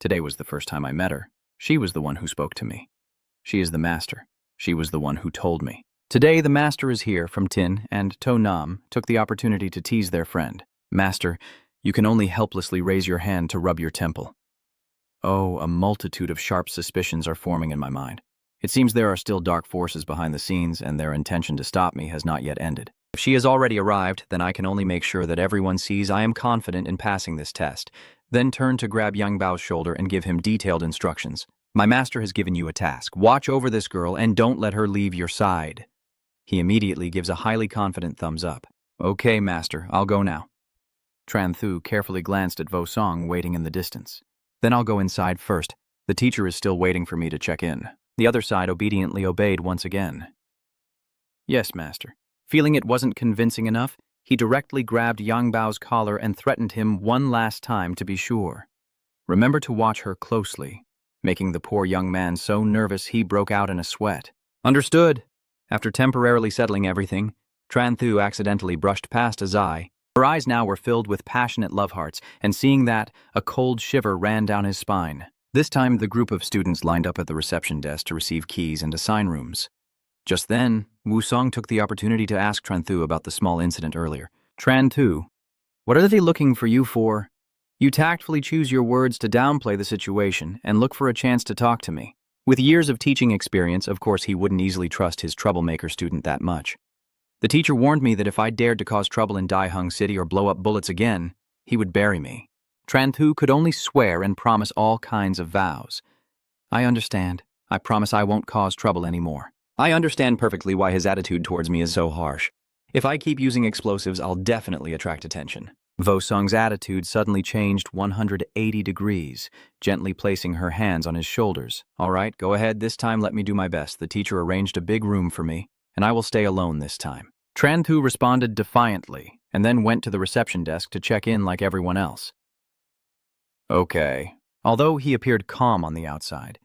Today was the first time I met her. She was the one who spoke to me. She is the master. She was the one who told me. Today the master is here from Tin, and To Nam took the opportunity to tease their friend. Master, you can only helplessly raise your hand to rub your temple." Oh, a multitude of sharp suspicions are forming in my mind. It seems there are still dark forces behind the scenes, and their intention to stop me has not yet ended. If she has already arrived, then I can only make sure that everyone sees I am confident in passing this test, then turn to grab Yang Bao's shoulder and give him detailed instructions. "My master has given you a task. Watch over this girl and don't let her leave your side." He immediately gives a highly confident thumbs up. "Okay, master, I'll go now." Tran Thu carefully glanced at Vo Song waiting in the distance. "Then I'll go inside first. The teacher is still waiting for me to check in." The other side obediently obeyed once again. "Yes, master." Feeling it wasn't convincing enough, he directly grabbed Yang Bao's collar and threatened him one last time to be sure. "Remember to watch her closely," making the poor young man so nervous he broke out in a sweat. "Understood." After temporarily settling everything, Tran Thu accidentally brushed past Azai. Her eyes now were filled with passionate love hearts, and seeing that, a cold shiver ran down his spine. This time, the group of students lined up at the reception desk to receive keys and assign rooms. Just then, Wu Song took the opportunity to ask Tran Thu about the small incident earlier. "Tran Thu, what are they looking for you for? You tactfully choose your words to downplay the situation and look for a chance to talk to me." With years of teaching experience, of course he wouldn't easily trust his troublemaker student that much. "The teacher warned me that if I dared to cause trouble in Daiheng City or blow up bullets again, he would bury me." Tran Thu could only swear and promise all kinds of vows. "I understand. I promise I won't cause trouble anymore." I understand perfectly why his attitude towards me is so harsh. If I keep using explosives, I'll definitely attract attention. Vo Song's attitude suddenly changed 180 degrees, gently placing her hands on his shoulders. "All right, go ahead. This time let me do my best. The teacher arranged a big room for me, and I will stay alone this time." Tran Thu responded defiantly, and then went to the reception desk to check in like everyone else. Okay. Although he appeared calm on the outside,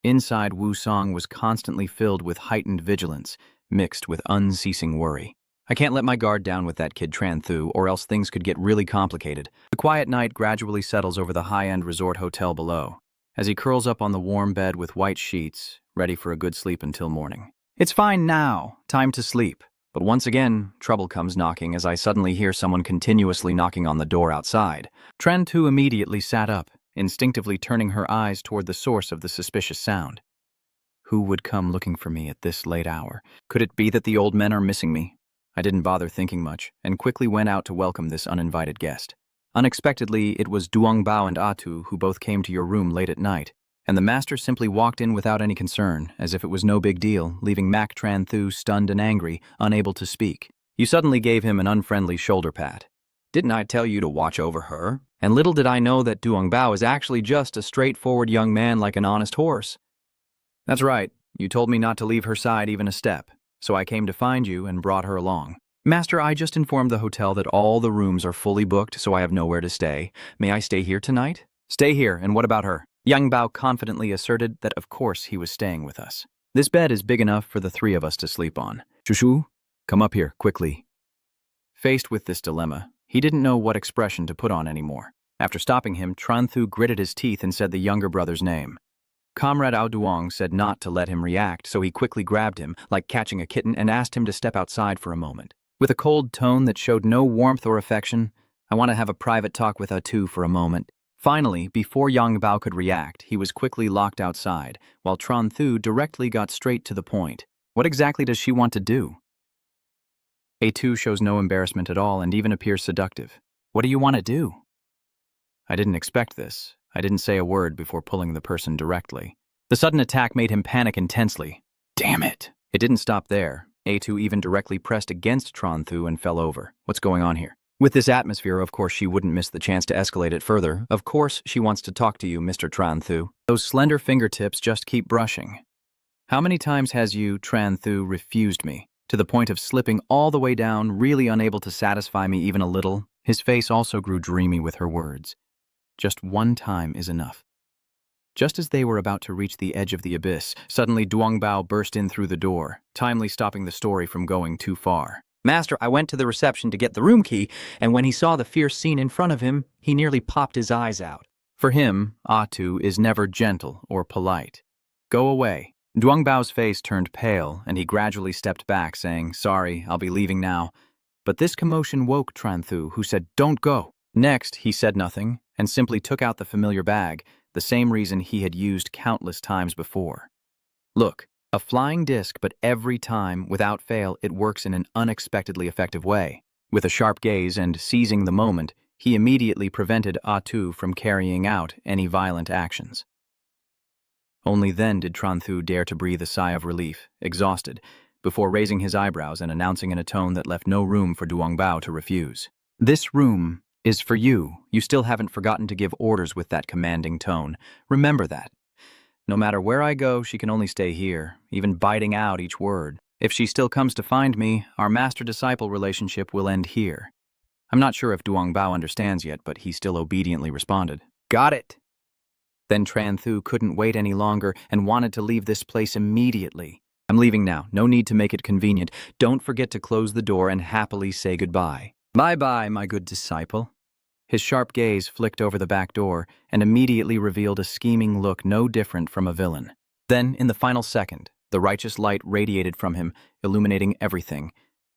inside Wu Song was constantly filled with heightened vigilance, mixed with unceasing worry. I can't let my guard down with that kid Tran Thu, or else things could get really complicated. The quiet night gradually settles over the high-end resort hotel below, as he curls up on the warm bed with white sheets, ready for a good sleep until morning. It's fine now, time to sleep. But once again, trouble comes knocking as I suddenly hear someone continuously knocking on the door outside. Tran Thu immediately sat up, instinctively turning her eyes toward the source of the suspicious sound. Who would come looking for me at this late hour? Could it be that the old men are missing me? I didn't bother thinking much, and quickly went out to welcome this uninvited guest. Unexpectedly, it was Duong Bao and Atu who both came to your room late at night, and the master simply walked in without any concern, as if it was no big deal, leaving Mac Tran Thu stunned and angry, unable to speak. You suddenly gave him an unfriendly shoulder pat. Didn't I tell you to watch over her? And little did I know that Duong Bao is actually just a straightforward young man like an honest horse. That's right, you told me not to leave her side even a step, so I came to find you and brought her along. Master, I just informed the hotel that all the rooms are fully booked, so I have nowhere to stay. May I stay here tonight? Stay here, and what about her? Yang Bao confidently asserted that of course he was staying with us. This bed is big enough for the three of us to sleep on. Shushu, come up here, quickly. Faced with this dilemma, he didn't know what expression to put on anymore. After stopping him, Tran Thu gritted his teeth and said the younger brother's name. Comrade Ao Duong said not to let him react, so he quickly grabbed him, like catching a kitten, and asked him to step outside for a moment. With a cold tone that showed no warmth or affection, "I want to have a private talk with Atu for a moment." Finally, before Yang Bao could react, he was quickly locked outside, while Tran Thu directly got straight to the point. What exactly does she want to do? Atu shows no embarrassment at all and even appears seductive. What do you want to do? I didn't expect this. I didn't say a word before pulling the person directly. The sudden attack made him panic intensely. Damn it! It didn't stop there. Atu even directly pressed against Tran Thu and fell over. What's going on here? With this atmosphere, of course, she wouldn't miss the chance to escalate it further. Of course, she wants to talk to you, Mr. Tran Thu. Those slender fingertips just keep brushing. How many times has you, Tran Thu, refused me, to the point of slipping all the way down, really unable to satisfy me even a little? His face also grew dreamy with her words. Just one time is enough. Just as they were about to reach the edge of the abyss, suddenly Duong Bao burst in through the door, timely stopping the story from going too far. Master, I went to the reception to get the room key, and when he saw the fierce scene in front of him, he nearly popped his eyes out. For him, Atu is never gentle or polite. Go away. Duong Bao's face turned pale, and he gradually stepped back, saying, "Sorry, I'll be leaving now." But this commotion woke Tran Thu, who said, "Don't go." Next, he said nothing, and simply took out the familiar bag, the same reason he had used countless times before. Look, a flying disc, but every time, without fail, it works in an unexpectedly effective way. With a sharp gaze and seizing the moment, he immediately prevented Atu from carrying out any violent actions. Only then did Tran Thu dare to breathe a sigh of relief, exhausted, before raising his eyebrows and announcing in a tone that left no room for Duong Bao to refuse. "This room is for you. You still haven't forgotten to give orders with that commanding tone. Remember that. No matter where I go, she can only stay here, even biting out each word. If she still comes to find me, our master-disciple relationship will end here." I'm not sure if Duong Bao understands yet, but he still obediently responded, "Got it." Then Tran Thu couldn't wait any longer and wanted to leave this place immediately. "I'm leaving now. No need to make it convenient. Don't forget to close the door and happily say goodbye." "Bye-bye, my good disciple." His sharp gaze flicked over the back door and immediately revealed a scheming look no different from a villain. Then, in the final second, the righteous light radiated from him, illuminating everything,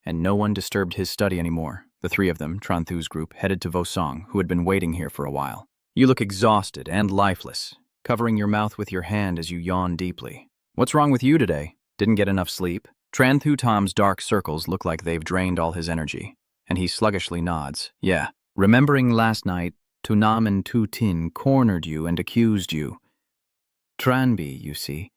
and no one disturbed his study anymore. The three of them, Tran Thu's group, headed to Vosong, who had been waiting here for a while. "You look exhausted and lifeless, covering your mouth with your hand as you yawn deeply. What's wrong with you today? Didn't get enough sleep?" Tran Thu Tom's dark circles look like they've drained all his energy, and he sluggishly nods. "Yeah. Remembering last night, Tunam and Tu Tin cornered you and accused you. Tranbi, you see.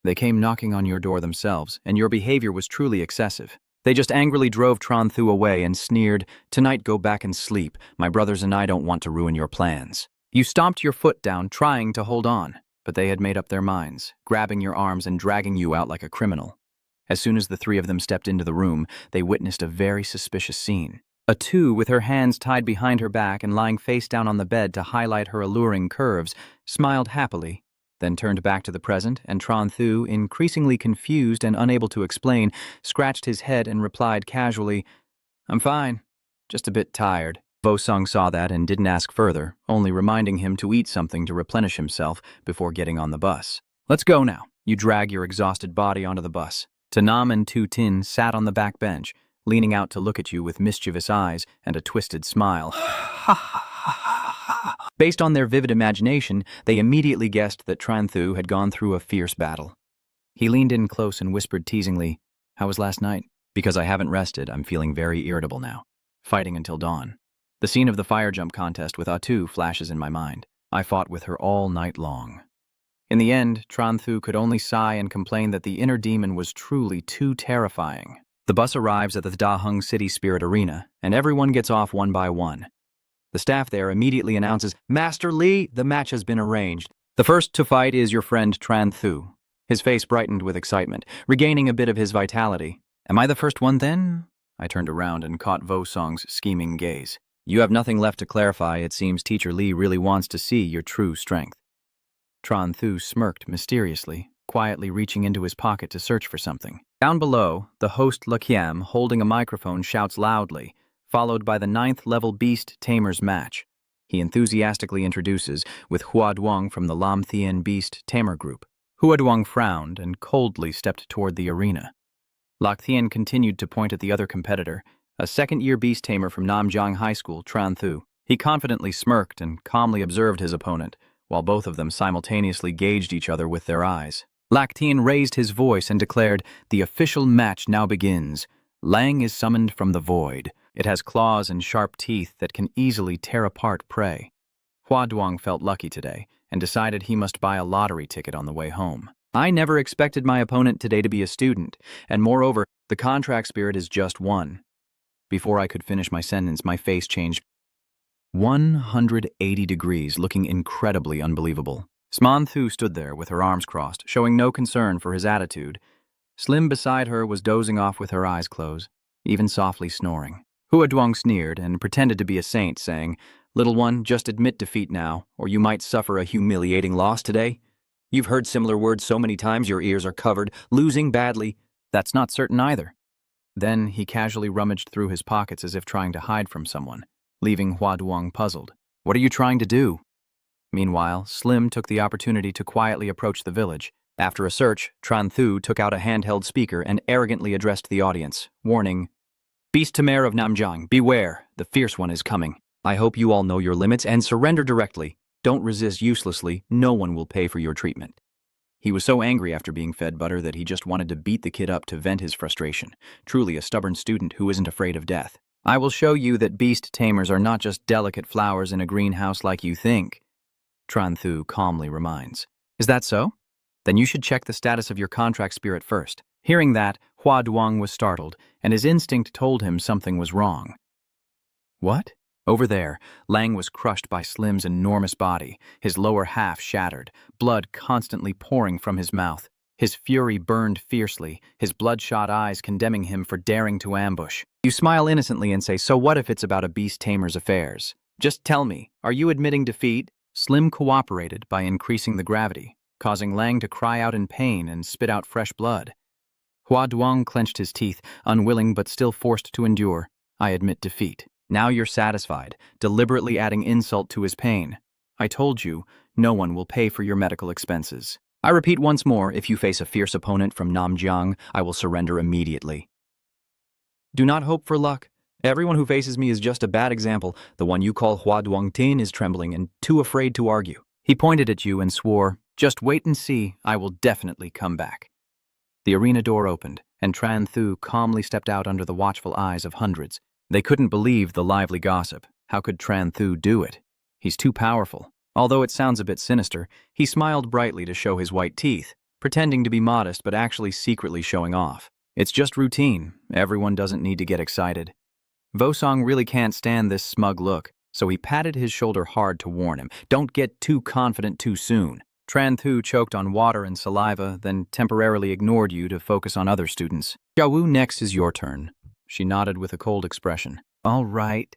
They came knocking on your door themselves, and your behavior was truly excessive. They just angrily drove Tran Thu away and sneered, 'Tonight go back and sleep. My brothers and I don't want to ruin your plans.' You stomped your foot down, trying to hold on, but they had made up their minds, grabbing your arms and dragging you out like a criminal. As soon as the three of them stepped into the room, they witnessed a very suspicious scene. Atu, with her hands tied behind her back and lying face down on the bed to highlight her alluring curves, smiled happily, then turned back to the present, and Tran Thu, increasingly confused and unable to explain, scratched his head and replied casually, "I'm fine, just a bit tired." Vosong saw that and didn't ask further, only reminding him to eat something to replenish himself before getting on the bus. "Let's go now." You drag your exhausted body onto the bus. Tanam and Tu Tin sat on the back bench, leaning out to look at you with mischievous eyes and a twisted smile. Based on their vivid imagination, they immediately guessed that Tran Thu had gone through a fierce battle. He leaned in close and whispered teasingly, "How was last night?" "Because I haven't rested, I'm feeling very irritable now. Fighting until dawn. The scene of the fire jump contest with Atu flashes in my mind. I fought with her all night long." In the end, Tran Thu could only sigh and complain that the inner demon was truly too terrifying. The bus arrives at the Da Hung City Spirit Arena, and everyone gets off one by one. The staff there immediately announces, "Master Li, the match has been arranged. The first to fight is your friend Tran Thu." His face brightened with excitement, regaining a bit of his vitality. "Am I the first one then?" I turned around and caught Vosong's scheming gaze. "You have nothing left to clarify. It seems Teacher Li really wants to see your true strength." Tran Thu smirked mysteriously, quietly reaching into his pocket to search for something. Down below, the host Lakiam, holding a microphone, shouts loudly, followed by the 9th-level beast Tamer's match. He enthusiastically introduces with Huaduang from the Lam Thien Beast Tamer group. Huaduang frowned and coldly stepped toward the arena. Lak Thien continued to point at the other competitor, a second-year beast tamer from Namjiang High School, Tran Thu. He confidently smirked and calmly observed his opponent, while both of them simultaneously gauged each other with their eyes. Lak Thien raised his voice and declared, "The official match now begins. Lang is summoned from the void. It has claws and sharp teeth that can easily tear apart prey." Huaduang felt lucky today and decided he must buy a lottery ticket on the way home. "I never expected my opponent today to be a student, and moreover, the contract spirit is just one." Before I could finish my sentence, my face changed 180 degrees, looking incredibly unbelievable. Sman Thu stood there with her arms crossed, showing no concern for his attitude. Slim beside her was dozing off with her eyes closed, even softly snoring. Huaduang sneered and pretended to be a saint, saying, "Little one, just admit defeat now, or you might suffer a humiliating loss today. You've heard similar words so many times your ears are covered, losing badly." "That's not certain either." Then he casually rummaged through his pockets as if trying to hide from someone, leaving Huaduang puzzled. "What are you trying to do?" Meanwhile, Slim took the opportunity to quietly approach the village. After a search, Tran Thu took out a handheld speaker and arrogantly addressed the audience, warning, "Beast Tamer of Namjiang, beware, the fierce one is coming. I hope you all know your limits and surrender directly. Don't resist uselessly, no one will pay for your treatment." He was so angry after being fed butter that he just wanted to beat the kid up to vent his frustration. Truly a stubborn student who isn't afraid of death. "I will show you that beast tamers are not just delicate flowers in a greenhouse like you think," Tran Thu calmly reminds. "Is that so? Then you should check the status of your contract spirit first." Hearing that, Huaduang was startled, and his instinct told him something was wrong. "What?" Over there, Lang was crushed by Slim's enormous body, his lower half shattered, blood constantly pouring from his mouth. His fury burned fiercely, his bloodshot eyes condemning him for daring to ambush. You smile innocently and say, "So what if it's about a beast tamer's affairs? Just tell me, are you admitting defeat?" Slim cooperated by increasing the gravity, causing Lang to cry out in pain and spit out fresh blood. Huaduang clenched his teeth, unwilling but still forced to endure. "I admit defeat." "Now you're satisfied, deliberately adding insult to his pain. I told you, no one will pay for your medical expenses. I repeat once more, if you face a fierce opponent from Namjiang, I will surrender immediately." "Do not hope for luck. Everyone who faces me is just a bad example. The one you call Huaduang Tin is trembling and too afraid to argue." He pointed at you and swore, "Just wait and see, I will definitely come back." The arena door opened, and Tran Thu calmly stepped out under the watchful eyes of hundreds. They couldn't believe the lively gossip. How could Tran Thu do it? He's too powerful. Although it sounds a bit sinister, he smiled brightly to show his white teeth, pretending to be modest but actually secretly showing off. "It's just routine. Everyone doesn't need to get excited." Vosong really can't stand this smug look, so he patted his shoulder hard to warn him, "Don't get too confident too soon." Tran Thu choked on water and saliva, then temporarily ignored you to focus on other students. "Xiaowu, next is your turn." She nodded with a cold expression. "All right."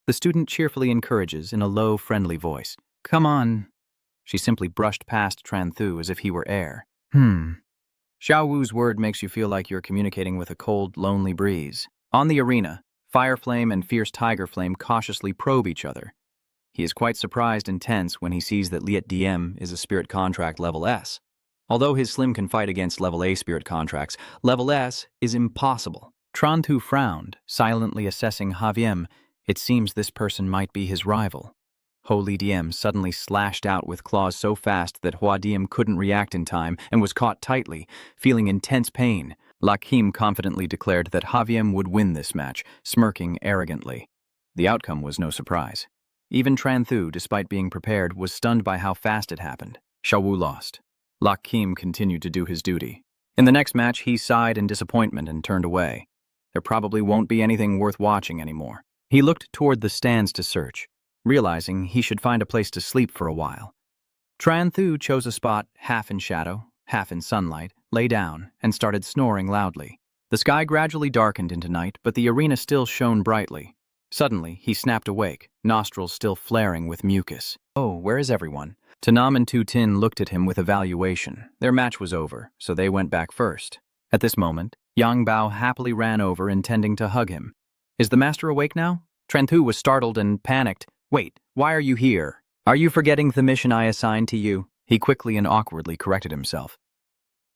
The student cheerfully encourages in a low, friendly voice. "Come on." She simply brushed past Tran Thu as if he were air. Xiao Wu's word makes you feel like you're communicating with a cold, lonely breeze. On the arena, Fire Flame and Fierce Tiger Flame cautiously probe each other. He is quite surprised and tense when he sees that Liet Diem is a spirit contract level S. Although his Slim can fight against level A spirit contracts, level S is impossible. Tran Thu frowned, silently assessing Haviem. It seems this person might be his rival. Holy Diem suddenly slashed out with claws so fast that Hua Diem couldn't react in time and was caught tightly, feeling intense pain. Lakim confidently declared that Haviem would win this match, smirking arrogantly. The outcome was no surprise. Even Tran Thu, despite being prepared, was stunned by how fast it happened. Xiaowu lost. Lakim continued to do his duty. In the next match, he sighed in disappointment and turned away. There probably won't be anything worth watching anymore. He looked toward the stands to search, realizing he should find a place to sleep for a while. Tran Thu chose a spot half in shadow, half in sunlight, lay down, and started snoring loudly. The sky gradually darkened into night, but the arena still shone brightly. Suddenly, he snapped awake, nostrils still flaring with mucus. "Oh, where is everyone?" Tanam and Tu Tin looked at him with evaluation. Their match was over, so they went back first. At this moment, Yang Bao happily ran over, intending to hug him. "Is the master awake now?" Tran Thu was startled and panicked. Wait, why are you here? Are you forgetting the mission I assigned to you? He quickly and awkwardly corrected himself.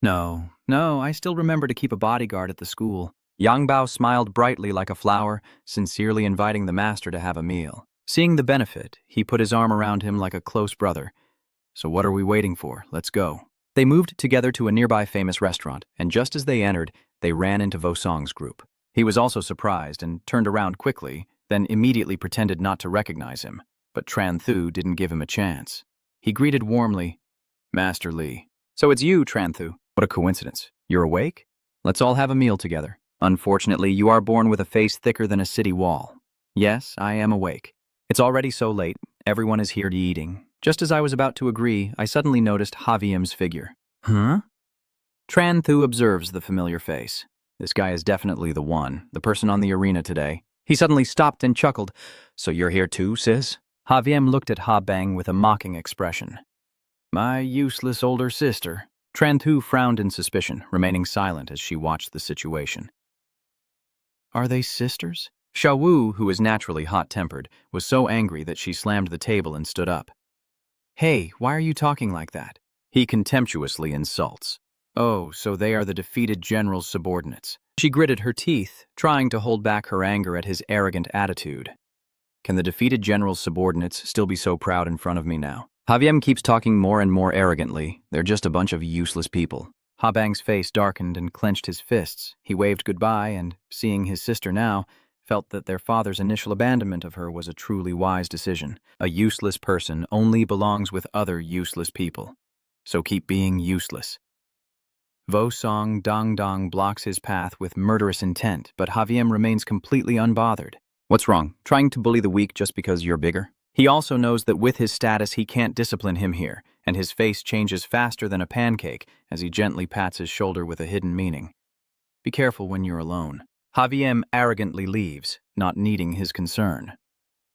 No, I still remember to keep a bodyguard at the school. Yang Bao smiled brightly like a flower, sincerely inviting the master to have a meal. Seeing the benefit, he put his arm around him like a close brother. So what are we waiting for? Let's go. They moved together to a nearby famous restaurant, and just as they entered, they ran into Vosong's group. He was also surprised and turned around quickly, then immediately pretended not to recognize him. But Tran Thu didn't give him a chance. He greeted warmly, Master Li. So it's you, Tran Thu. What a coincidence. You're awake? Let's all have a meal together. Unfortunately, you are born with a face thicker than a city wall. Yes, I am awake. It's already so late. Everyone is here eating. Just as I was about to agree, I suddenly noticed Haviem's figure. Huh? Tran Thu observes the familiar face. This guy is definitely the one, the person on the arena today. He suddenly stopped and chuckled. So you're here too, sis? Haviem looked at Ha Bang with a mocking expression. My useless older sister. Tran Thu frowned in suspicion, remaining silent as she watched the situation. Are they sisters? Xiao Wu, who is naturally hot-tempered, was so angry that she slammed the table and stood up. Hey, why are you talking like that? He contemptuously insults. Oh, so they are the defeated general's subordinates. She gritted her teeth, trying to hold back her anger at his arrogant attitude. Can the defeated general's subordinates still be so proud in front of me now? Haviem keeps talking more and more arrogantly. They're just a bunch of useless people. Ha Bang's face darkened and clenched his fists. He waved goodbye and, seeing his sister now, felt that their father's initial abandonment of her was a truly wise decision. A useless person only belongs with other useless people. So keep being useless. Vosong Dong Dong blocks his path with murderous intent, but Haviem remains completely unbothered. What's wrong? Trying to bully the weak just because you're bigger? He also knows that with his status he can't discipline him here, and his face changes faster than a pancake as he gently pats his shoulder with a hidden meaning. Be careful when you're alone. Haviem arrogantly leaves, not needing his concern.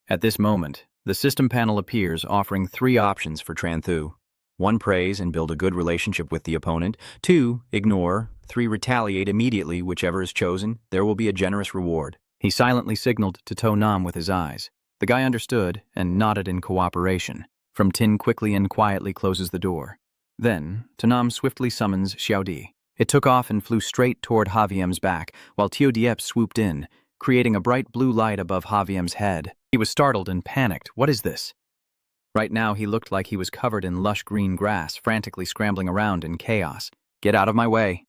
At this moment, the system panel appears offering 3 options for Tran Thu. 1, praise and build a good relationship with the opponent. 2, ignore. 3, retaliate immediately. Whichever is chosen, there will be a generous reward. He silently signaled to To Nam with his eyes. The guy understood and nodded in cooperation. From Tin quickly and quietly closes the door. Then, To Nam swiftly summons Xiao Di. It took off and flew straight toward Haviem's back, while Tio Diep swooped in, creating a bright blue light above Haviem's head. He was startled and panicked. What is this? Right now he looked like he was covered in lush green grass, frantically scrambling around in chaos. Get out of my way.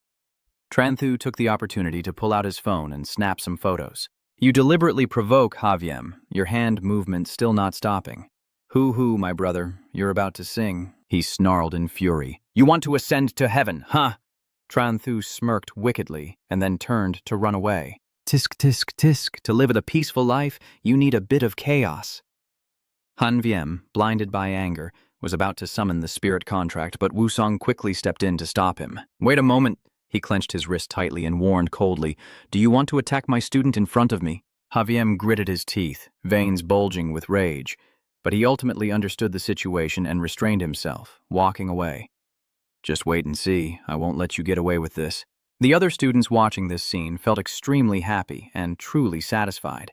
Tran Thu took the opportunity to pull out his phone and snap some photos. You deliberately provoke Haviem, your hand movement still not stopping. Hoo-hoo, my brother, you're about to sing. He snarled in fury. You want to ascend to heaven, huh? Tran Thu smirked wickedly and then turned to run away. Tisk, tisk, tisk. To live a peaceful life, you need a bit of chaos. Han Wiem, blinded by anger, was about to summon the spirit contract, but Wusong quickly stepped in to stop him. Wait a moment. He clenched his wrist tightly and warned coldly, Do you want to attack my student in front of me? Haviem gritted his teeth, veins bulging with rage, but he ultimately understood the situation and restrained himself, walking away. Just wait and see. I won't let you get away with this. The other students watching this scene felt extremely happy and truly satisfied.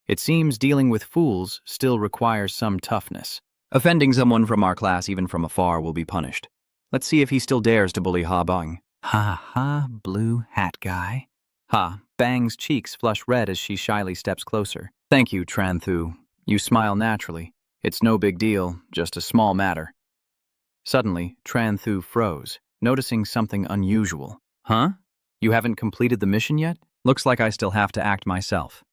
It seems dealing with fools still requires some toughness. Offending someone from our class even from afar will be punished. Let's see if he still dares to bully Ha Bang. Ha ha, blue hat guy. Ha Bang's cheeks flush red as she shyly steps closer. Thank you, Tran Thu. You smile naturally. It's no big deal, just a small matter. Suddenly, Tran Thu froze, noticing something unusual. Huh? You haven't completed the mission yet? Looks like I still have to act myself.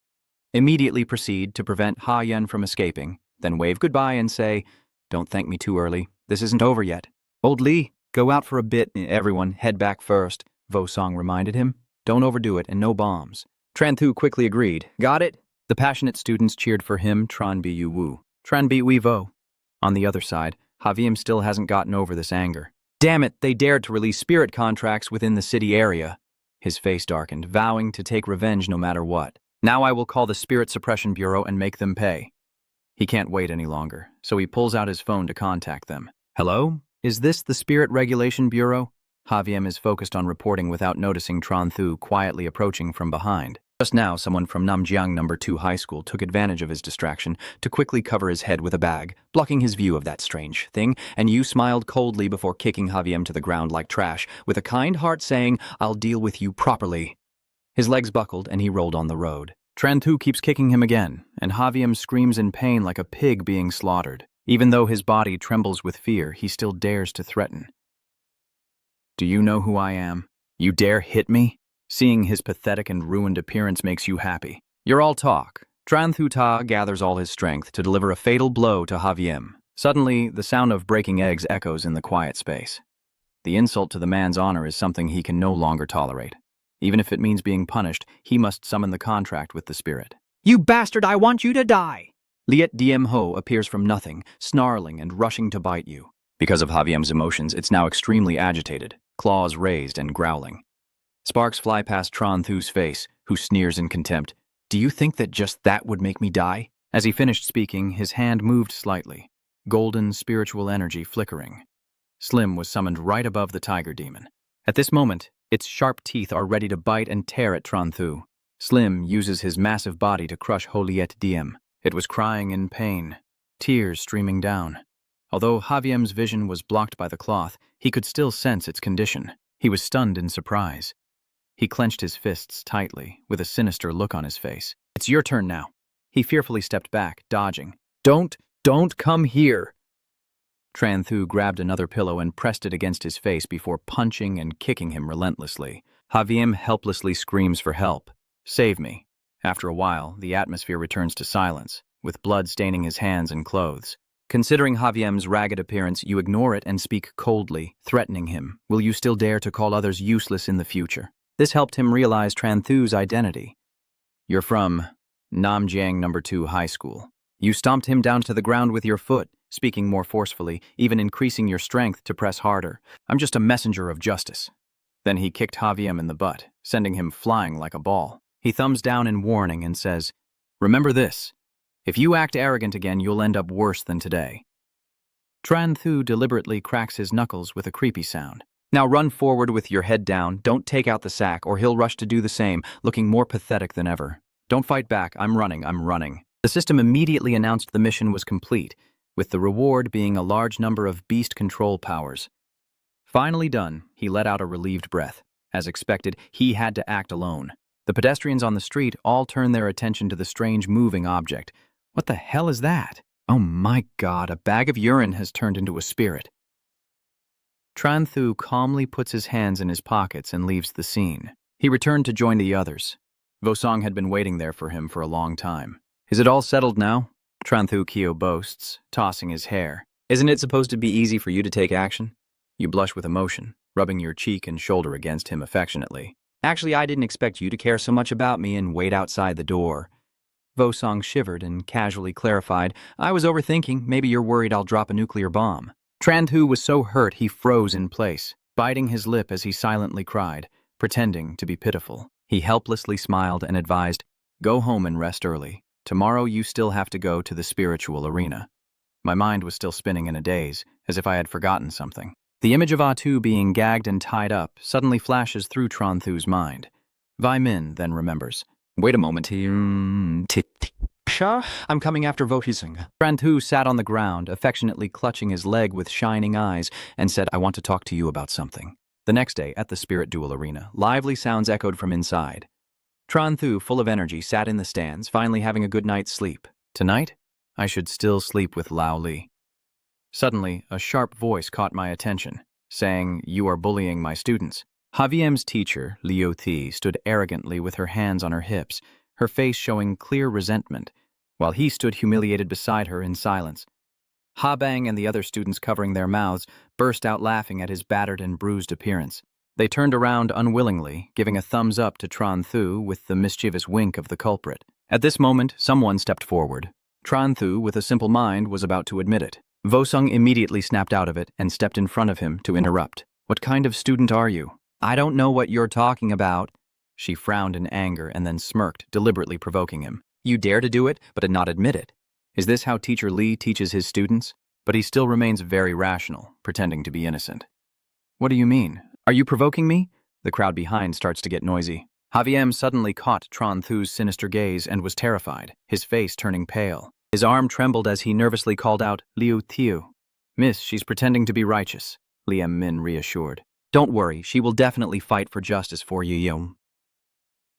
Immediately proceed to prevent Ha Yen from escaping, then wave goodbye and say, Don't thank me too early. This isn't over yet. Old Li, go out for a bit. Everyone, head back first, Vosong reminded him. Don't overdo it and no bombs. Tran Thu quickly agreed. Got it? The passionate students cheered for him, Tran Bi Wu. Tran Bi Wi Vo. On the other side, Haviem still hasn't gotten over this anger. Damn it, they dared to release spirit contracts within the city area. His face darkened, vowing to take revenge no matter what. Now I will call the Spirit Suppression Bureau and make them pay. He can't wait any longer, so he pulls out his phone to contact them. Hello? Is this the Spirit Regulation Bureau? Haviem is focused on reporting without noticing Tran Thu quietly approaching from behind. Just now, someone from Namjiang No. 2 High School took advantage of his distraction to quickly cover his head with a bag, blocking his view of that strange thing, and you smiled coldly before kicking Javiem to the ground like trash, with a kind heart saying, "I'll deal with you properly." His legs buckled and he rolled on the road. Tranthu keeps kicking him again, and Javiem screams in pain like a pig being slaughtered. Even though his body trembles with fear, he still dares to threaten. "Do you know who I am? You dare hit me?" Seeing his pathetic and ruined appearance makes you happy. You're all talk. Tranthu Ta gathers all his strength to deliver a fatal blow to Javiem. Suddenly, the sound of breaking eggs echoes in the quiet space. The insult to the man's honor is something he can no longer tolerate. Even if it means being punished, he must summon the contract with the spirit. "You bastard, I want you to die!" Liet Diem Ho appears from nothing, snarling and rushing to bite you. Because of Javiem's emotions, it's now extremely agitated, claws raised and growling. Sparks fly past Tranthu's face, who sneers in contempt. "Do you think that just that would make me die?" As he finished speaking, his hand moved slightly, golden spiritual energy flickering. Slim was summoned right above the tiger demon. At this moment, its sharp teeth are ready to bite and tear at Tranthu. Slim uses his massive body to crush Holiet Diem. It was crying in pain, tears streaming down. Although Javiem's vision was blocked by the cloth, he could still sense its condition. He was stunned in surprise. He clenched his fists tightly, with a sinister look on his face. "It's your turn now." He fearfully stepped back, dodging. Don't come here!" Tranthu grabbed another pillow and pressed it against his face before punching and kicking him relentlessly. Javiem helplessly screams for help. "Save me." After a while, the atmosphere returns to silence, with blood staining his hands and clothes. Considering Javiem's ragged appearance, you ignore it and speak coldly, threatening him. Will you still dare to call others useless in the future? This helped him realize Tranthu's identity. "You're from Namjiang No. 2 High School." You stomped him down to the ground with your foot, speaking more forcefully, even increasing your strength to press harder. "I'm just a messenger of justice." Then he kicked Javiem in the butt, sending him flying like a ball. He thumbs down in warning and says, "Remember this. If you act arrogant again, you'll end up worse than today." Tranthu deliberately cracks his knuckles with a creepy sound. "Now run forward with your head down, don't take out the sack, or he'll rush to do the same, looking more pathetic than ever. Don't fight back, I'm running. The system immediately announced the mission was complete, with the reward being a large number of beast control powers. Finally done, he let out a relieved breath. As expected, he had to act alone. The pedestrians on the street all turned their attention to the strange moving object. What the hell is that? Oh my God, a bag of urine has turned into a spirit. Tranthu calmly puts his hands in his pockets and leaves the scene. He returned to join the others. Vosong had been waiting there for him for a long time. "Is it all settled now?" Tranthu Kyo boasts, tossing his hair. "Isn't it supposed to be easy for you to take action?" You blush with emotion, rubbing your cheek and shoulder against him affectionately. "Actually, I didn't expect you to care so much about me and wait outside the door." Vosong shivered and casually clarified, "I was overthinking. Maybe you're worried I'll drop a nuclear bomb." Tranthu was so hurt he froze in place, biting his lip as he silently cried, pretending to be pitiful. He helplessly smiled and advised, "Go home and rest early. Tomorrow you still have to go to the spiritual arena." My mind was still spinning in a daze, as if I had forgotten something. The image of Atu being gagged and tied up suddenly flashes through Tranthu's mind. Vai Min then remembers. "Wait a moment, I'm coming after Vohising." Tranthu sat on the ground, affectionately clutching his leg with shining eyes, and said, "I want to talk to you about something." The next day, at the spirit duel arena, lively sounds echoed from inside. Tranthu, full of energy, sat in the stands, finally having a good night's sleep. Tonight, I should still sleep with Lao Li. Suddenly, a sharp voice caught my attention, saying, "You are bullying my students." Javiem's teacher, Liu Thi, stood arrogantly with her hands on her hips, her face showing clear resentment, while he stood humiliated beside her in silence. Ha Bang and the other students, covering their mouths, burst out laughing at his battered and bruised appearance. They turned around unwillingly, giving a thumbs up to Tranthu with the mischievous wink of the culprit. At this moment, someone stepped forward. Tranthu, with a simple mind, was about to admit it. Vosong immediately snapped out of it and stepped in front of him to interrupt. "What kind of student are you?" "I don't know what you're talking about." She frowned in anger and then smirked, deliberately provoking him. "You dare to do it, but did not admit it. Is this how Teacher Lee teaches his students?" But he still remains very rational, pretending to be innocent. "What do you mean? Are you provoking me?" The crowd behind starts to get noisy. Haviem suddenly caught Tran Thu's sinister gaze and was terrified, his face turning pale. His arm trembled as he nervously called out, "Liu Tiu." "Miss, she's pretending to be righteous," Liam Min reassured. "Don't worry, she will definitely fight for justice for you, Yom."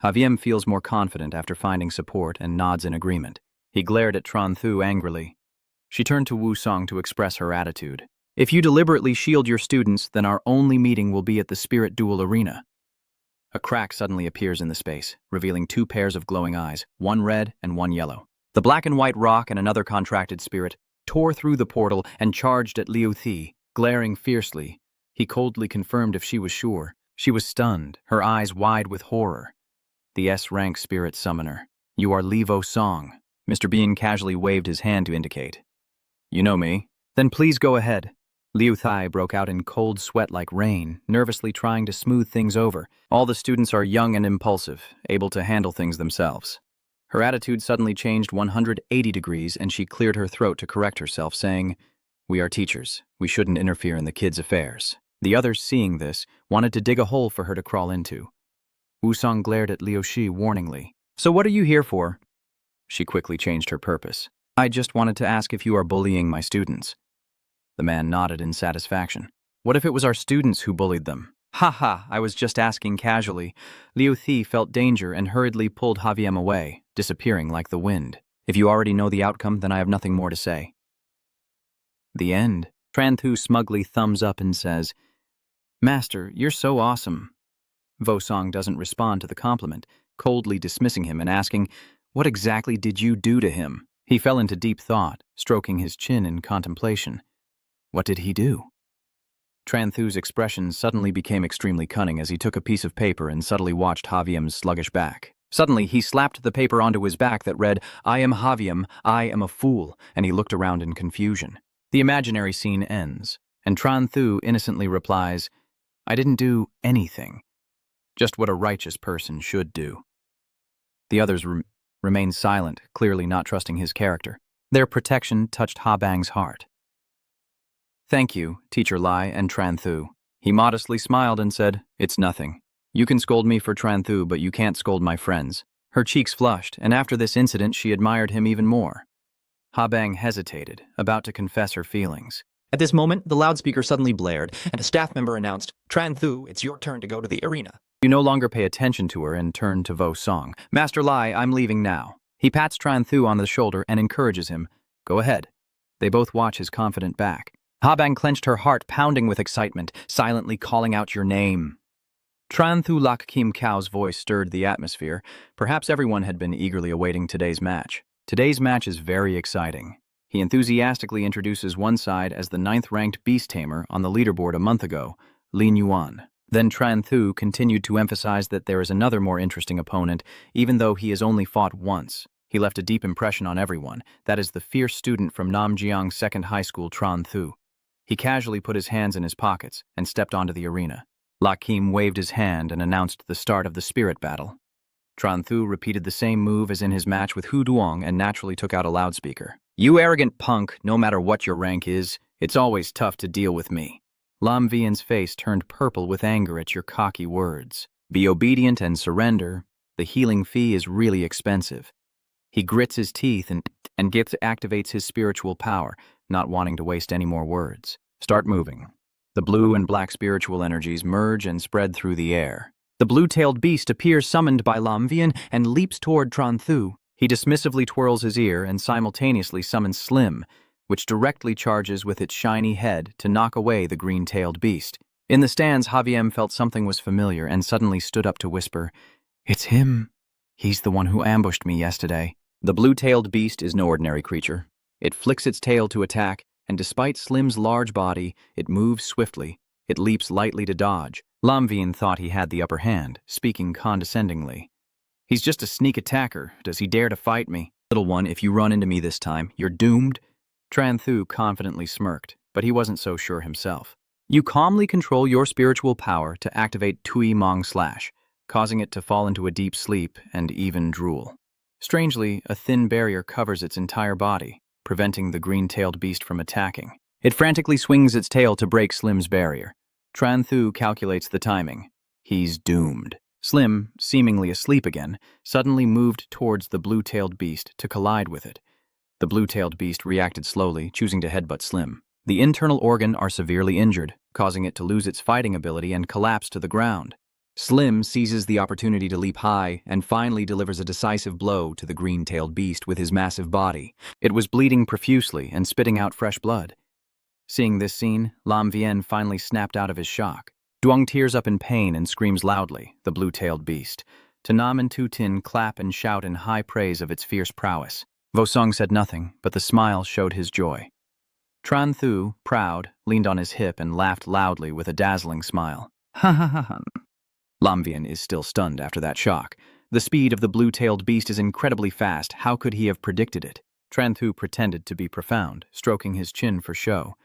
Haviem feels more confident after finding support and nods in agreement. He glared at Tran Thu angrily. She turned to Wu Song to express her attitude. "If you deliberately shield your students, then our only meeting will be at the spirit duel arena." A crack suddenly appears in the space, revealing two pairs of glowing eyes, one red and one yellow. The black and white rock and another contracted spirit tore through the portal and charged at Liu Thi, glaring fiercely. He coldly confirmed if she was sure. She was stunned, her eyes wide with horror. "The S-rank spirit summoner. You are Levo Song." Mr. Bean casually waved his hand to indicate. "You know me? Then please go ahead." Liu Thai broke out in cold sweat like rain, nervously trying to smooth things over. All the students are young and impulsive, able to handle things themselves. Her attitude suddenly changed 180 degrees, and she cleared her throat to correct herself, saying, "We are teachers. We shouldn't interfere in the kids' affairs." The others, seeing this, wanted to dig a hole for her to crawl into. Wu Song glared at Liu Shi warningly. "So what are you here for?" She quickly changed her purpose. "I just wanted to ask if you are bullying my students." The man nodded in satisfaction. "What if it was our students who bullied them?" "Ha ha, I was just asking casually." Liu Thi felt danger and hurriedly pulled Haviem away, disappearing like the wind. "If you already know the outcome, then I have nothing more to say." The end. Tran Thu smugly thumbs up and says, "Master, you're so awesome." Vo Song doesn't respond to the compliment, coldly dismissing him and asking, "What exactly did you do to him?" He fell into deep thought, stroking his chin in contemplation. What did he do? Tran Thu's expression suddenly became extremely cunning as he took a piece of paper and subtly watched Haviem's sluggish back. Suddenly, he slapped the paper onto his back that read, "I am Haviem, I am a fool," and he looked around in confusion. The imaginary scene ends, and Tran Thu innocently replies, "I didn't do anything. Just what a righteous person should do." The others remained silent, clearly not trusting his character. Their protection touched Ha Bang's heart. "Thank you, Teacher Lai and Tran Thu." He modestly smiled and said, "It's nothing. You can scold me for Tran Thu, but you can't scold my friends." Her cheeks flushed, and after this incident she admired him even more. Ha Bang hesitated, about to confess her feelings. At this moment, the loudspeaker suddenly blared, and a staff member announced, "Tran Thu, it's your turn to go to the arena." You no longer pay attention to her and turn to Vo Song. "Master Lai, I'm leaving now." He pats Tran Thu on the shoulder and encourages him. "Go ahead." They both watch his confident back. Ha Bang clenched her heart, pounding with excitement, silently calling out your name. Tran Thu Lak Kim Kao's voice stirred the atmosphere. Perhaps everyone had been eagerly awaiting today's match. Today's match is very exciting. He enthusiastically introduces one side as the 9th-ranked beast tamer on the leaderboard a month ago, Lin Yuan. Then Tran Thu continued to emphasize that there is another more interesting opponent, even though he has only fought once. He left a deep impression on everyone. That is the fierce student from Namjiang Second High School, Tran Thu. He casually put his hands in his pockets and stepped onto the arena. Lakim waved his hand and announced the start of the spirit battle. Tran Thu repeated the same move as in his match with Hu Duong and naturally took out a loudspeaker. "You arrogant punk, no matter what your rank is, it's always tough to deal with me." Lam Vien's face turned purple with anger at your cocky words. "Be obedient and surrender. The healing fee is really expensive." He grits his teeth and activates his spiritual power, not wanting to waste any more words. "Start moving." The blue and black spiritual energies merge and spread through the air. The blue-tailed beast appears summoned by Lam Vien and leaps toward Tran Thu. He dismissively twirls his ear and simultaneously summons Slim, which directly charges with its shiny head to knock away the green-tailed beast. In the stands, Haviem felt something was familiar and suddenly stood up to whisper, "It's him. He's the one who ambushed me yesterday." The blue-tailed beast is no ordinary creature. It flicks its tail to attack, and despite Slim's large body, it moves swiftly. It leaps lightly to dodge. Lam Vien thought he had the upper hand, speaking condescendingly. "He's just a sneak attacker. Does he dare to fight me? Little one, if you run into me this time, you're doomed." Tran Thu confidently smirked, but he wasn't so sure himself. You calmly control your spiritual power to activate Tui Mong Slash, causing it to fall into a deep sleep and even drool. Strangely, a thin barrier covers its entire body, preventing the green-tailed beast from attacking. It frantically swings its tail to break Slim's barrier. Tran Thu calculates the timing. He's doomed. Slim, seemingly asleep again, suddenly moved towards the blue-tailed beast to collide with it. The blue-tailed beast reacted slowly, choosing to headbutt Slim. The internal organ are severely injured, causing it to lose its fighting ability and collapse to the ground. Slim seizes the opportunity to leap high and finally delivers a decisive blow to the green-tailed beast with his massive body. It was bleeding profusely and spitting out fresh blood. Seeing this scene, Lam Vien finally snapped out of his shock. Duong tears up in pain and screams loudly, the blue-tailed beast. Tanam and Tu Tin clap and shout in high praise of its fierce prowess. Vosong said nothing, but the smile showed his joy. Tran Thu, proud, leaned on his hip and laughed loudly with a dazzling smile. Ha ha ha ha. Lam Vien is still stunned after that shock. The speed of the blue-tailed beast is incredibly fast. How could he have predicted it? Tran Thu pretended to be profound, stroking his chin for show.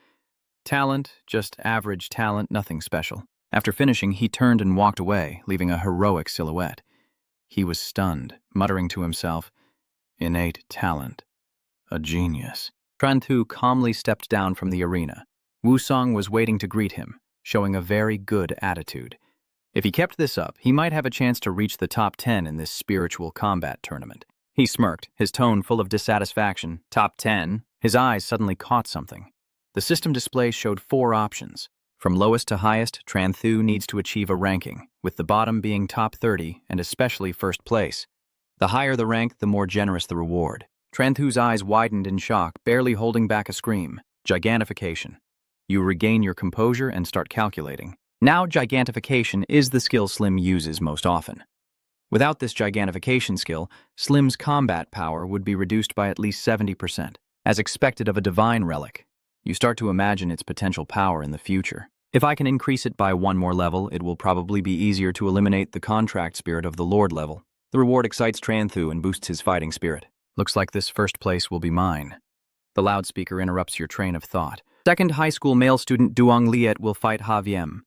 Talent, just average talent, nothing special. After finishing, he turned and walked away, leaving a heroic silhouette. He was stunned, muttering to himself, innate talent. A genius. Tran Thu calmly stepped down from the arena. Wu Song was waiting to greet him, showing a very good attitude. If he kept this up, he might have a chance to reach the top 10 in this spiritual combat tournament. He smirked, his tone full of dissatisfaction. Top 10? His eyes suddenly caught something. The system display showed 4 options. From lowest to highest, Tran Thu needs to achieve a ranking, with the bottom being top 30 and especially first place. The higher the rank, the more generous the reward. Tran Thu's eyes widened in shock, barely holding back a scream. Gigantification. You regain your composure and start calculating. Now, gigantification is the skill Slim uses most often. Without this gigantification skill, Slim's combat power would be reduced by at least 70%, as expected of a divine relic. You start to imagine its potential power in the future. If I can increase it by 1 more level, it will probably be easier to eliminate the contract spirit of the Lord level. The reward excites Tran Thu and boosts his fighting spirit. Looks like this first place will be mine. The loudspeaker interrupts your train of thought. Second high school male student Duong Liet will fight Ha Viem.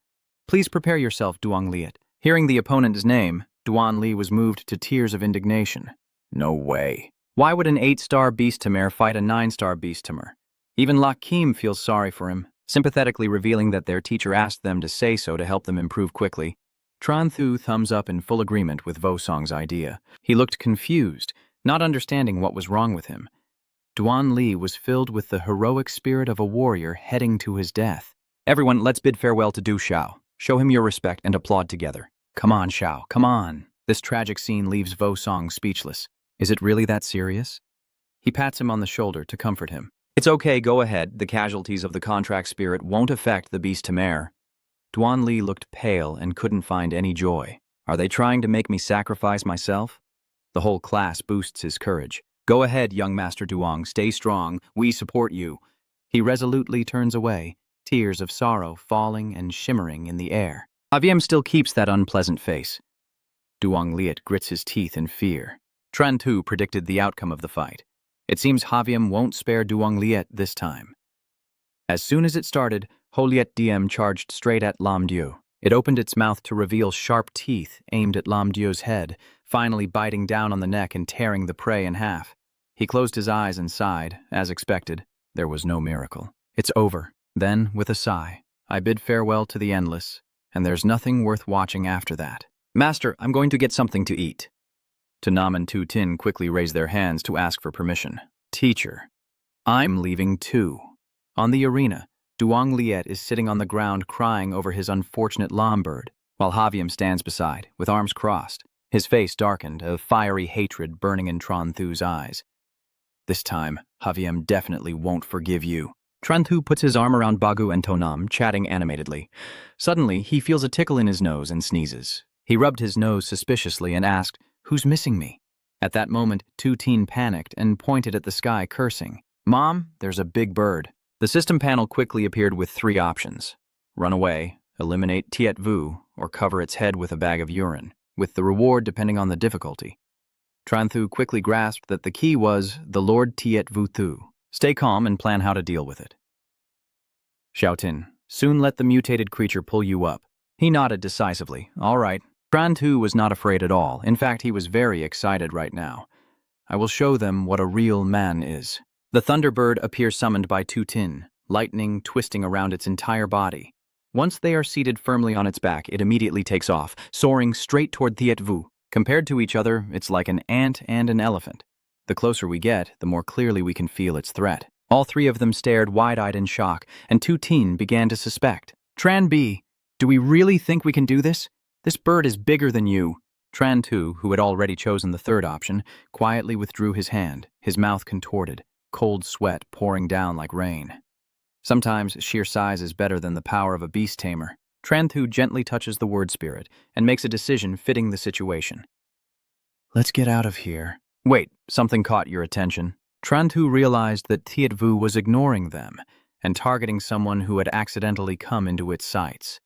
Please prepare yourself, Duong Liet. Hearing the opponent's name, Duan Li was moved to tears of indignation. No way. Why would an 8-star beast Tamer fight a 9-star beast Tamer? Even Lak Kim feels sorry for him, sympathetically revealing that their teacher asked them to say so to help them improve quickly. Tran Thu thumbs up in full agreement with Vosong's idea. He looked confused, not understanding what was wrong with him. Duan Li was filled with the heroic spirit of a warrior heading to his death. Everyone, let's bid farewell to Du Xiao. Show him your respect and applaud together. Come on, Xiao, come on. This tragic scene leaves Vosong speechless. Is it really that serious? He pats him on the shoulder to comfort him. It's okay, go ahead. The casualties of the contract spirit won't affect the beast Tamer. Duan Li looked pale and couldn't find any joy. Are they trying to make me sacrifice myself? The whole class boosts his courage. Go ahead, young Master Duong, stay strong. We support you. He resolutely turns away, tears of sorrow falling and shimmering in the air. Aviem still keeps that unpleasant face. Duong Liet grits his teeth in fear. Tran Thu predicted the outcome of the fight. It seems Haviem won't spare Duong Liet this time. As soon as it started, Holiet Diem charged straight at Lam Diu. It opened its mouth to reveal sharp teeth aimed at Lam Diu's head, finally biting down on the neck and tearing the prey in half. He closed his eyes and sighed. As expected, there was no miracle. It's over. Then, with a sigh, I bid farewell to the endless, and there's nothing worth watching after that. Master, I'm going to get something to eat. Tanam and Tu Tin quickly raise their hands to ask for permission. Teacher, I'm leaving too. On the arena, Duong Liet is sitting on the ground crying over his unfortunate lam bird, while Haviem stands beside, with arms crossed, his face darkened, a fiery hatred burning in Tran Thu's eyes. This time, Haviem definitely won't forgive you. Tran Thu puts his arm around Bagu and Tonam, chatting animatedly. Suddenly, he feels a tickle in his nose and sneezes. He rubbed his nose suspiciously and asked, "Who's missing me?" At that moment, Tu Tin panicked and pointed at the sky, cursing. "Mom, there's a big bird." The system panel quickly appeared with 3 options. Run away, eliminate Tiet Vu, or cover its head with a bag of urine, with the reward depending on the difficulty. Tran Thu quickly grasped that the key was the Lord Tiet Vu Thu. Stay calm and plan how to deal with it. Xiao Tin, soon let the mutated creature pull you up. He nodded decisively. All right. Tran Thu was not afraid at all. In fact, he was very excited right now. I will show them what a real man is. The Thunderbird appears summoned by Tu Tin, lightning twisting around its entire body. Once they are seated firmly on its back, it immediately takes off, soaring straight toward Thiet Vu. Compared to each other, it's like an ant and an elephant. The closer we get, the more clearly we can feel its threat. All three of them stared wide-eyed in shock, and Tu Tin began to suspect. Tran B, do we really think we can do this? This bird is bigger than you. Tran Tu, who had already chosen the third option, quietly withdrew his hand, his mouth contorted, cold sweat pouring down like rain. Sometimes sheer size is better than the power of a beast tamer. Tran Tu gently touches the word spirit and makes a decision fitting the situation. Let's get out of here. Wait, something caught your attention. Tran Tu realized that Thiet Vu was ignoring them and targeting someone who had accidentally come into its sights.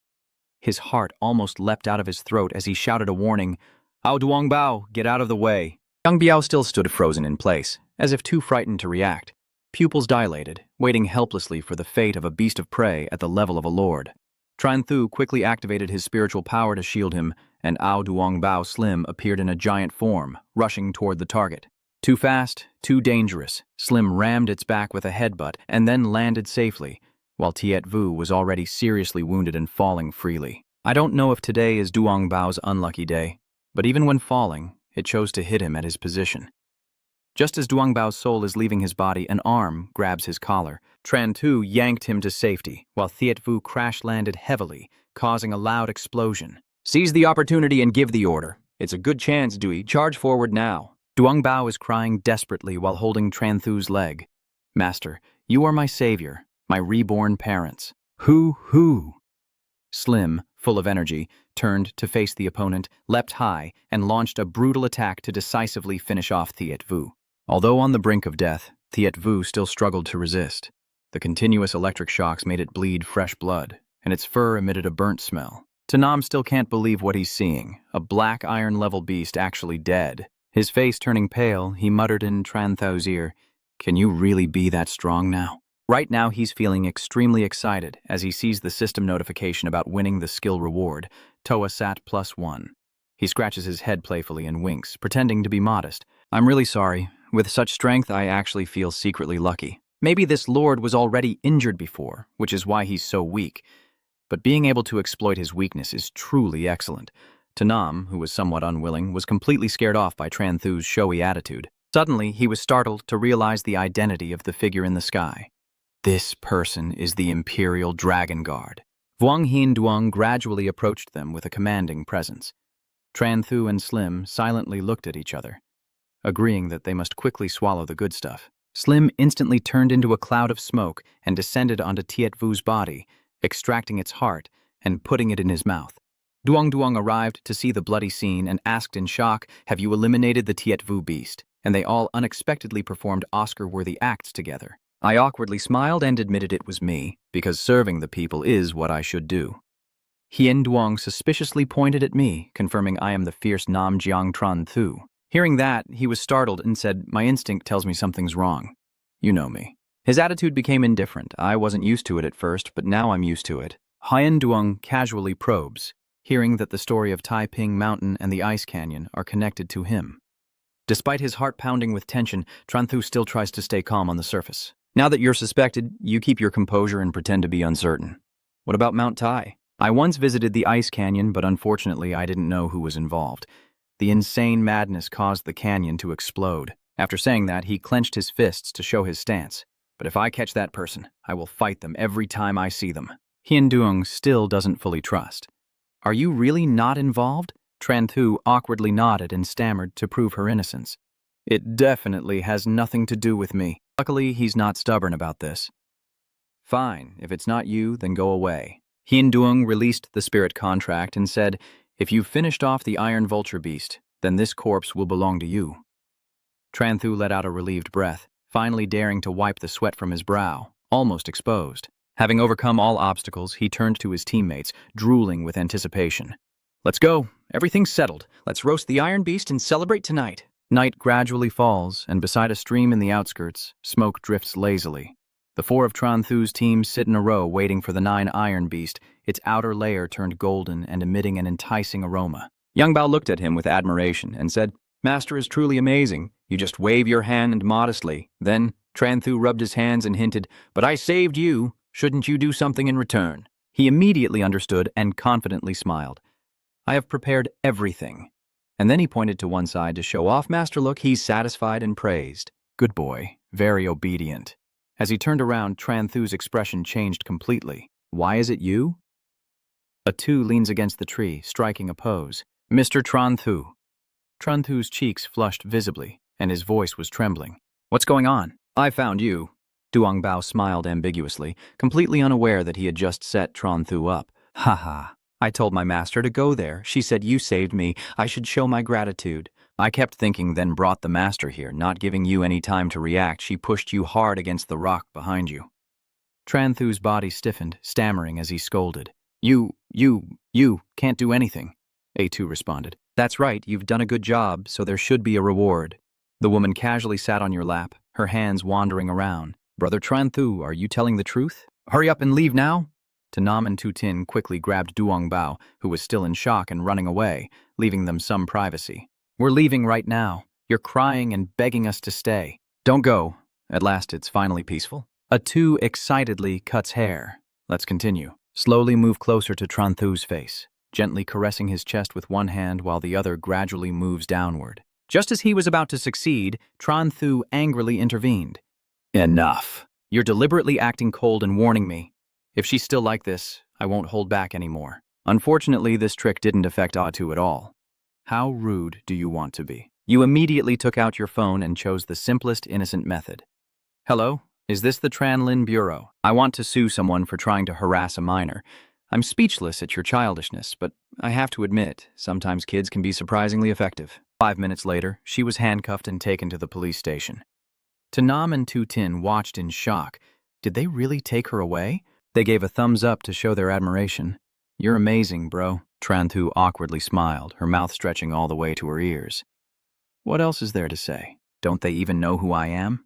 His heart almost leapt out of his throat as he shouted a warning, Ao Duong Bao, get out of the way. Yang Biao still stood frozen in place, as if too frightened to react. Pupils dilated, waiting helplessly for the fate of a beast of prey at the level of a lord. Tran Thu quickly activated his spiritual power to shield him, and Ao Duong Bao Slim appeared in a giant form, rushing toward the target. Too fast, too dangerous, Slim rammed its back with a headbutt and then landed safely, while Thiet Vu was already seriously wounded and falling freely. I don't know if today is Duong Bao's unlucky day, but even when falling, it chose to hit him at his position. Just as Duong Bao's soul is leaving his body, an arm grabs his collar. Tran Tu yanked him to safety, while Thiet Vu crash-landed heavily, causing a loud explosion. Seize the opportunity and give the order. It's a good chance, Dui. Charge forward now. Duong Bao is crying desperately while holding Tran Thu's leg. Master, you are my savior, my reborn parents. Hoo. Slim, full of energy, turned to face the opponent, leapt high, and launched a brutal attack to decisively finish off Thiet Vu. Although on the brink of death, Thiet Vu still struggled to resist. The continuous electric shocks made it bleed fresh blood, and its fur emitted a burnt smell. Tanam still can't believe what he's seeing, a black iron-level beast actually dead. His face turning pale, he muttered in Tran Thu's ear, Can you really be that strong now? Right now he's feeling extremely excited as he sees the system notification about winning the skill reward, Toa Sat +1. He scratches his head playfully and winks, pretending to be modest. I'm really sorry. With such strength, I actually feel secretly lucky. Maybe this lord was already injured before, which is why he's so weak. But being able to exploit his weakness is truly excellent. Tanam, who was somewhat unwilling, was completely scared off by Tran Thu's showy attitude. Suddenly, he was startled to realize the identity of the figure in the sky. This person is the Imperial Dragon Guard. Vuong Hin Duong gradually approached them with a commanding presence. Tran Thu and Slim silently looked at each other, agreeing that they must quickly swallow the good stuff. Slim instantly turned into a cloud of smoke and descended onto Thiet Vu's body, extracting its heart and putting it in his mouth. Duong Duong arrived to see the bloody scene and asked in shock, Have you eliminated the Thiet Vu beast? And they all unexpectedly performed Oscar-worthy acts together. I awkwardly smiled and admitted it was me, because serving the people is what I should do. Hien Duong suspiciously pointed at me, confirming I am the fierce Nam Jiang Tran Thu. Hearing that, he was startled and said, My instinct tells me something's wrong. You know me. His attitude became indifferent. I wasn't used to it at first, but now I'm used to it. Hien Duong casually probes, hearing that the story of Taiping Mountain and the Ice Canyon are connected to him. Despite his heart pounding with tension, Tran Thu still tries to stay calm on the surface. Now that you're suspected, you keep your composure and pretend to be uncertain. What about Mount Tai? I once visited the Ice Canyon, but unfortunately I didn't know who was involved. The insane madness caused the canyon to explode. After saying that, he clenched his fists to show his stance. But if I catch that person, I will fight them every time I see them. Hien Duong still doesn't fully trust. Are you really not involved? Tran Thu awkwardly nodded and stammered to prove her innocence. It definitely has nothing to do with me. Luckily, he's not stubborn about this. Fine, if it's not you, then go away. Hien Duong released the spirit contract and said, If you've finished off the Iron Vulture Beast, then this corpse will belong to you. Tran Thu let out a relieved breath, finally daring to wipe the sweat from his brow, almost exposed. Having overcome all obstacles, he turned to his teammates, drooling with anticipation. Let's go. Everything's settled. Let's roast the Iron Beast and celebrate tonight. Night gradually falls, and beside a stream in the outskirts, smoke drifts lazily. The four of Tran Thu's teams sit in a row waiting for the 9 Iron Beast, its outer layer turned golden and emitting an enticing aroma. Yang Bao looked at him with admiration and said, Master is truly amazing. You just wave your hand modestly. Then Tran Thu rubbed his hands and hinted, But I saved you. Shouldn't you do something in return? He immediately understood and confidently smiled. I have prepared everything. And then he pointed to one side to show off. Master, look, he's satisfied and praised. Good boy, very obedient. As he turned around, Tran Thu's expression changed completely. Why is it you? A two leans against the tree, striking a pose. Mr. Tran Thu. Tran Thu's cheeks flushed visibly, and his voice was trembling. What's going on? I found you. Duong Bao smiled ambiguously, completely unaware that he had just set Tran Thu up. Ha ha. I told my master to go there. She said you saved me. I should show my gratitude. I kept thinking, then brought the master here, not giving you any time to react. She pushed you hard against the rock behind you. Tran Thu's body stiffened, stammering as he scolded. You can't do anything. A2 responded. That's right, you've done a good job, so there should be a reward. The woman casually sat on your lap, her hands wandering around. Brother Tran Thu, are you telling the truth? Hurry up and leave now. Tanam and Tu Tin quickly grabbed Duong Bao, who was still in shock and running away, leaving them some privacy. We're leaving right now. You're crying and begging us to stay. Don't go. At last it's finally peaceful. A2 excitedly cuts hair. Let's continue. Slowly move closer to Tran Thu's face, gently caressing his chest with one hand while the other gradually moves downward. Just as he was about to succeed, Tran Thu angrily intervened. Enough. You're deliberately acting cold and warning me. If she's still like this, I won't hold back anymore. Unfortunately, this trick didn't affect A2 at all. How rude do you want to be? You immediately took out your phone and chose the simplest, innocent method. Hello? Is this the Tran Lin Bureau? I want to sue someone for trying to harass a minor. I'm speechless at your childishness, but I have to admit, sometimes kids can be surprisingly effective. 5 minutes later, she was handcuffed and taken to the police station. Tanam and Tu Tin watched in shock. Did they really take her away? They gave a thumbs up to show their admiration. You're amazing, bro. Tran Thu awkwardly smiled, her mouth stretching all the way to her ears. What else is there to say? Don't they even know who I am?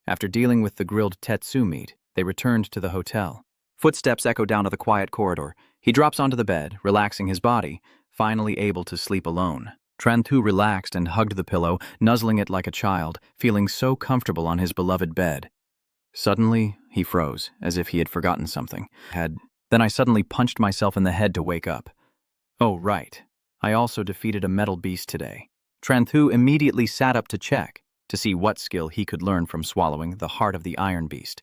After dealing with the grilled tetsu meat, they returned to the hotel. Footsteps echo down to the quiet corridor. He drops onto the bed, relaxing his body, finally able to sleep alone. Tran Thu relaxed and hugged the pillow, nuzzling it like a child, feeling so comfortable on his beloved bed. Suddenly, he froze, as if he had forgotten something. Then I suddenly punched myself in the head to wake up. Oh, right. I also defeated a metal beast today. Tran Thu immediately sat up to check, to see what skill he could learn from swallowing the heart of the iron beast.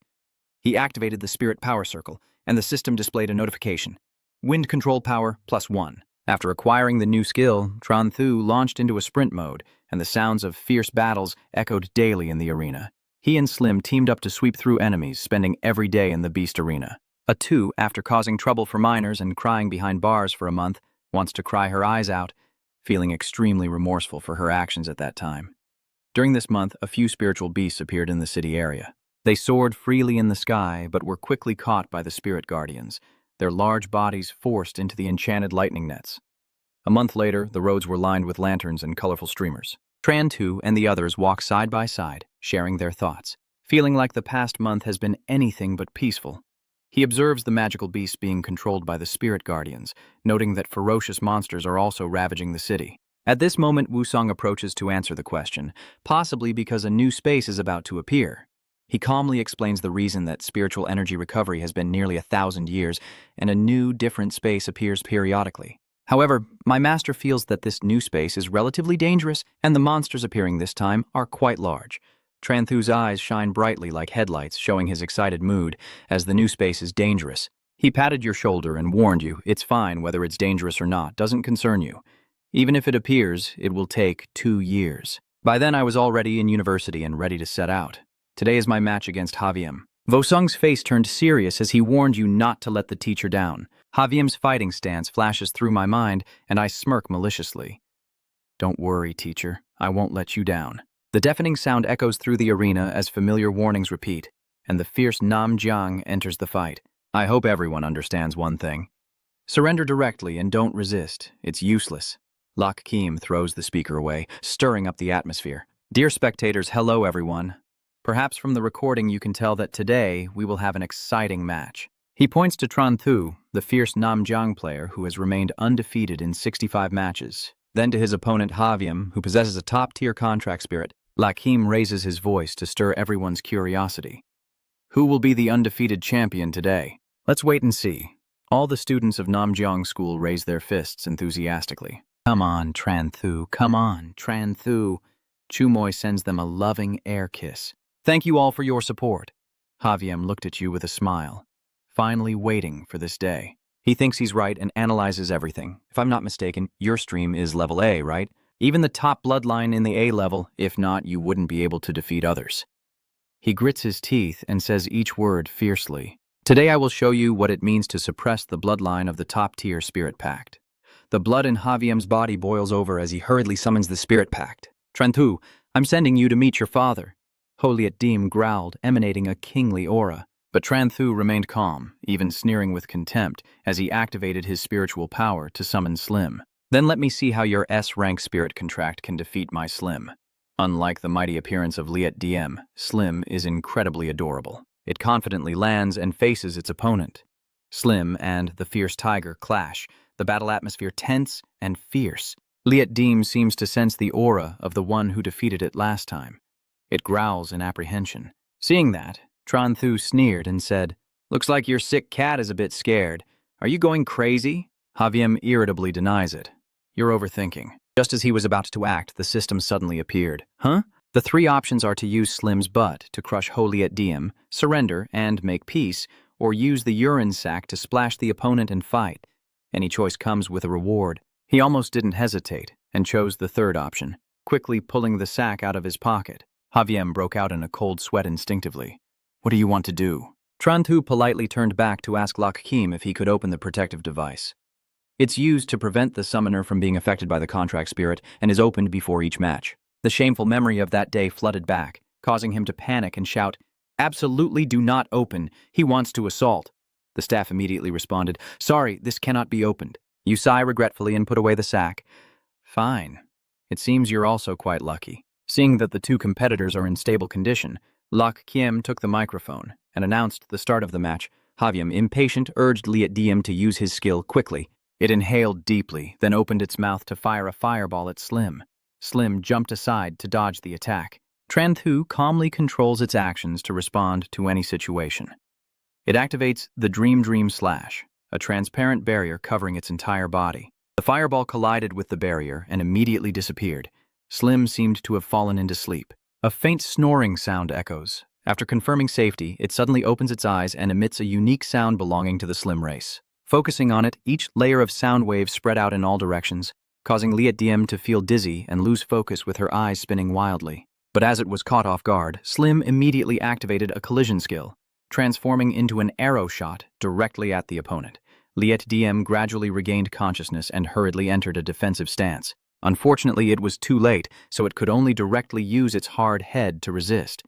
He activated the spirit power circle, and the system displayed a notification. Wind control power +1. After acquiring the new skill, Tran Thu launched into a sprint mode, and the sounds of fierce battles echoed daily in the arena. He and Slim teamed up to sweep through enemies, spending every day in the beast arena. A2, after causing trouble for minors and crying behind bars for a month, wants to cry her eyes out, feeling extremely remorseful for her actions at that time. During this month, a few spiritual beasts appeared in the city area. They soared freely in the sky, but were quickly caught by the spirit guardians, their large bodies forced into the enchanted lightning nets. A month later, the roads were lined with lanterns and colorful streamers. Tran Thu and the others walk side by side, sharing their thoughts, feeling like the past month has been anything but peaceful. He observes the magical beasts being controlled by the spirit guardians, noting that ferocious monsters are also ravaging the city. At this moment, Wusong approaches to answer the question, possibly because a new space is about to appear. He calmly explains the reason that spiritual energy recovery has been nearly 1,000 years, and a new, different space appears periodically. However, my master feels that this new space is relatively dangerous, and the monsters appearing this time are quite large. Tran Thu's eyes shine brightly like headlights, showing his excited mood, as the new space is dangerous. He patted your shoulder and warned you, it's fine whether it's dangerous or not, doesn't concern you. Even if it appears, it will take 2 years. By then I was already in university and ready to set out. Today is my match against Haviem. Vosung's face turned serious as he warned you not to let the teacher down. Haviem's fighting stance flashes through my mind, and I smirk maliciously. Don't worry, teacher. I won't let you down. The deafening sound echoes through the arena as familiar warnings repeat, and the fierce Nam Jiang enters the fight. I hope everyone understands one thing. Surrender directly and don't resist. It's useless. Lak Kim throws the speaker away, stirring up the atmosphere. Dear spectators, hello everyone. Perhaps from the recording you can tell that today we will have an exciting match. He points to Tran Thu, the fierce Nam Jiang player who has remained undefeated in 65 matches. Then to his opponent Haviem, who possesses a top-tier contract spirit. Lakim raises his voice to stir everyone's curiosity. Who will be the undefeated champion today? Let's wait and see. All the students of Namjeong School raise their fists enthusiastically. Come on, Tran Thu, come on, Tran Thu. Chumoy sends them a loving air kiss. Thank you all for your support. Haviem looked at you with a smile, finally waiting for this day. He thinks he's right and analyzes everything. If I'm not mistaken, your stream is level A, right? Even the top bloodline in the A level, if not, you wouldn't be able to defeat others. He grits his teeth and says each word fiercely. Today I will show you what it means to suppress the bloodline of the top-tier Spirit Pact. The blood in Haviem's body boils over as he hurriedly summons the Spirit Pact. Tran Thu, I'm sending you to meet your father. Holiet Dim growled, emanating a kingly aura. But Tran Thu remained calm, even sneering with contempt, as he activated his spiritual power to summon Slim. Then let me see how your S-rank spirit contract can defeat my Slim. Unlike the mighty appearance of Liet Diem, Slim is incredibly adorable. It confidently lands and faces its opponent. Slim and the fierce tiger clash, the battle atmosphere tense and fierce. Liet Diem seems to sense the aura of the one who defeated it last time. It growls in apprehension. Seeing that, Tran Thu sneered and said, "Looks like your sick cat is a bit scared. Are you going crazy?" Haviem irritably denies it. "You're overthinking." Just as he was about to act, the system suddenly appeared. Huh? The three options are to use Slim's butt to crush Holiet Diem, surrender and make peace, or use the urine sac to splash the opponent and fight. Any choice comes with a reward. He almost didn't hesitate and chose the third option, quickly pulling the sack out of his pocket. Haviem broke out in a cold sweat instinctively. "What do you want to do?" Tran Thu politely turned back to ask Lak Kim if he could open the protective device. It's used to prevent the summoner from being affected by the contract spirit and is opened before each match. The shameful memory of that day flooded back, causing him to panic and shout, "Absolutely do not open. He wants to assault." The staff immediately responded, "Sorry, this cannot be opened." You sigh regretfully and put away the sack. "Fine. It seems you're also quite lucky." Seeing that the two competitors are in stable condition, Lak Kim took the microphone and announced the start of the match. Haviem, impatient, urged Liet Diem to use his skill quickly. It inhaled deeply, then opened its mouth to fire a fireball at Slim. Slim jumped aside to dodge the attack. Tran Thu calmly controls its actions to respond to any situation. It activates the Dream Slash, a transparent barrier covering its entire body. The fireball collided with the barrier and immediately disappeared. Slim seemed to have fallen into sleep. A faint snoring sound echoes. After confirming safety, it suddenly opens its eyes and emits a unique sound belonging to the Slim race. Focusing on it, each layer of sound waves spread out in all directions, causing Liet Diem to feel dizzy and lose focus with her eyes spinning wildly. But as it was caught off guard, Slim immediately activated a collision skill, transforming into an arrow shot directly at the opponent. Liet Diem gradually regained consciousness and hurriedly entered a defensive stance. Unfortunately, it was too late, so it could only directly use its hard head to resist.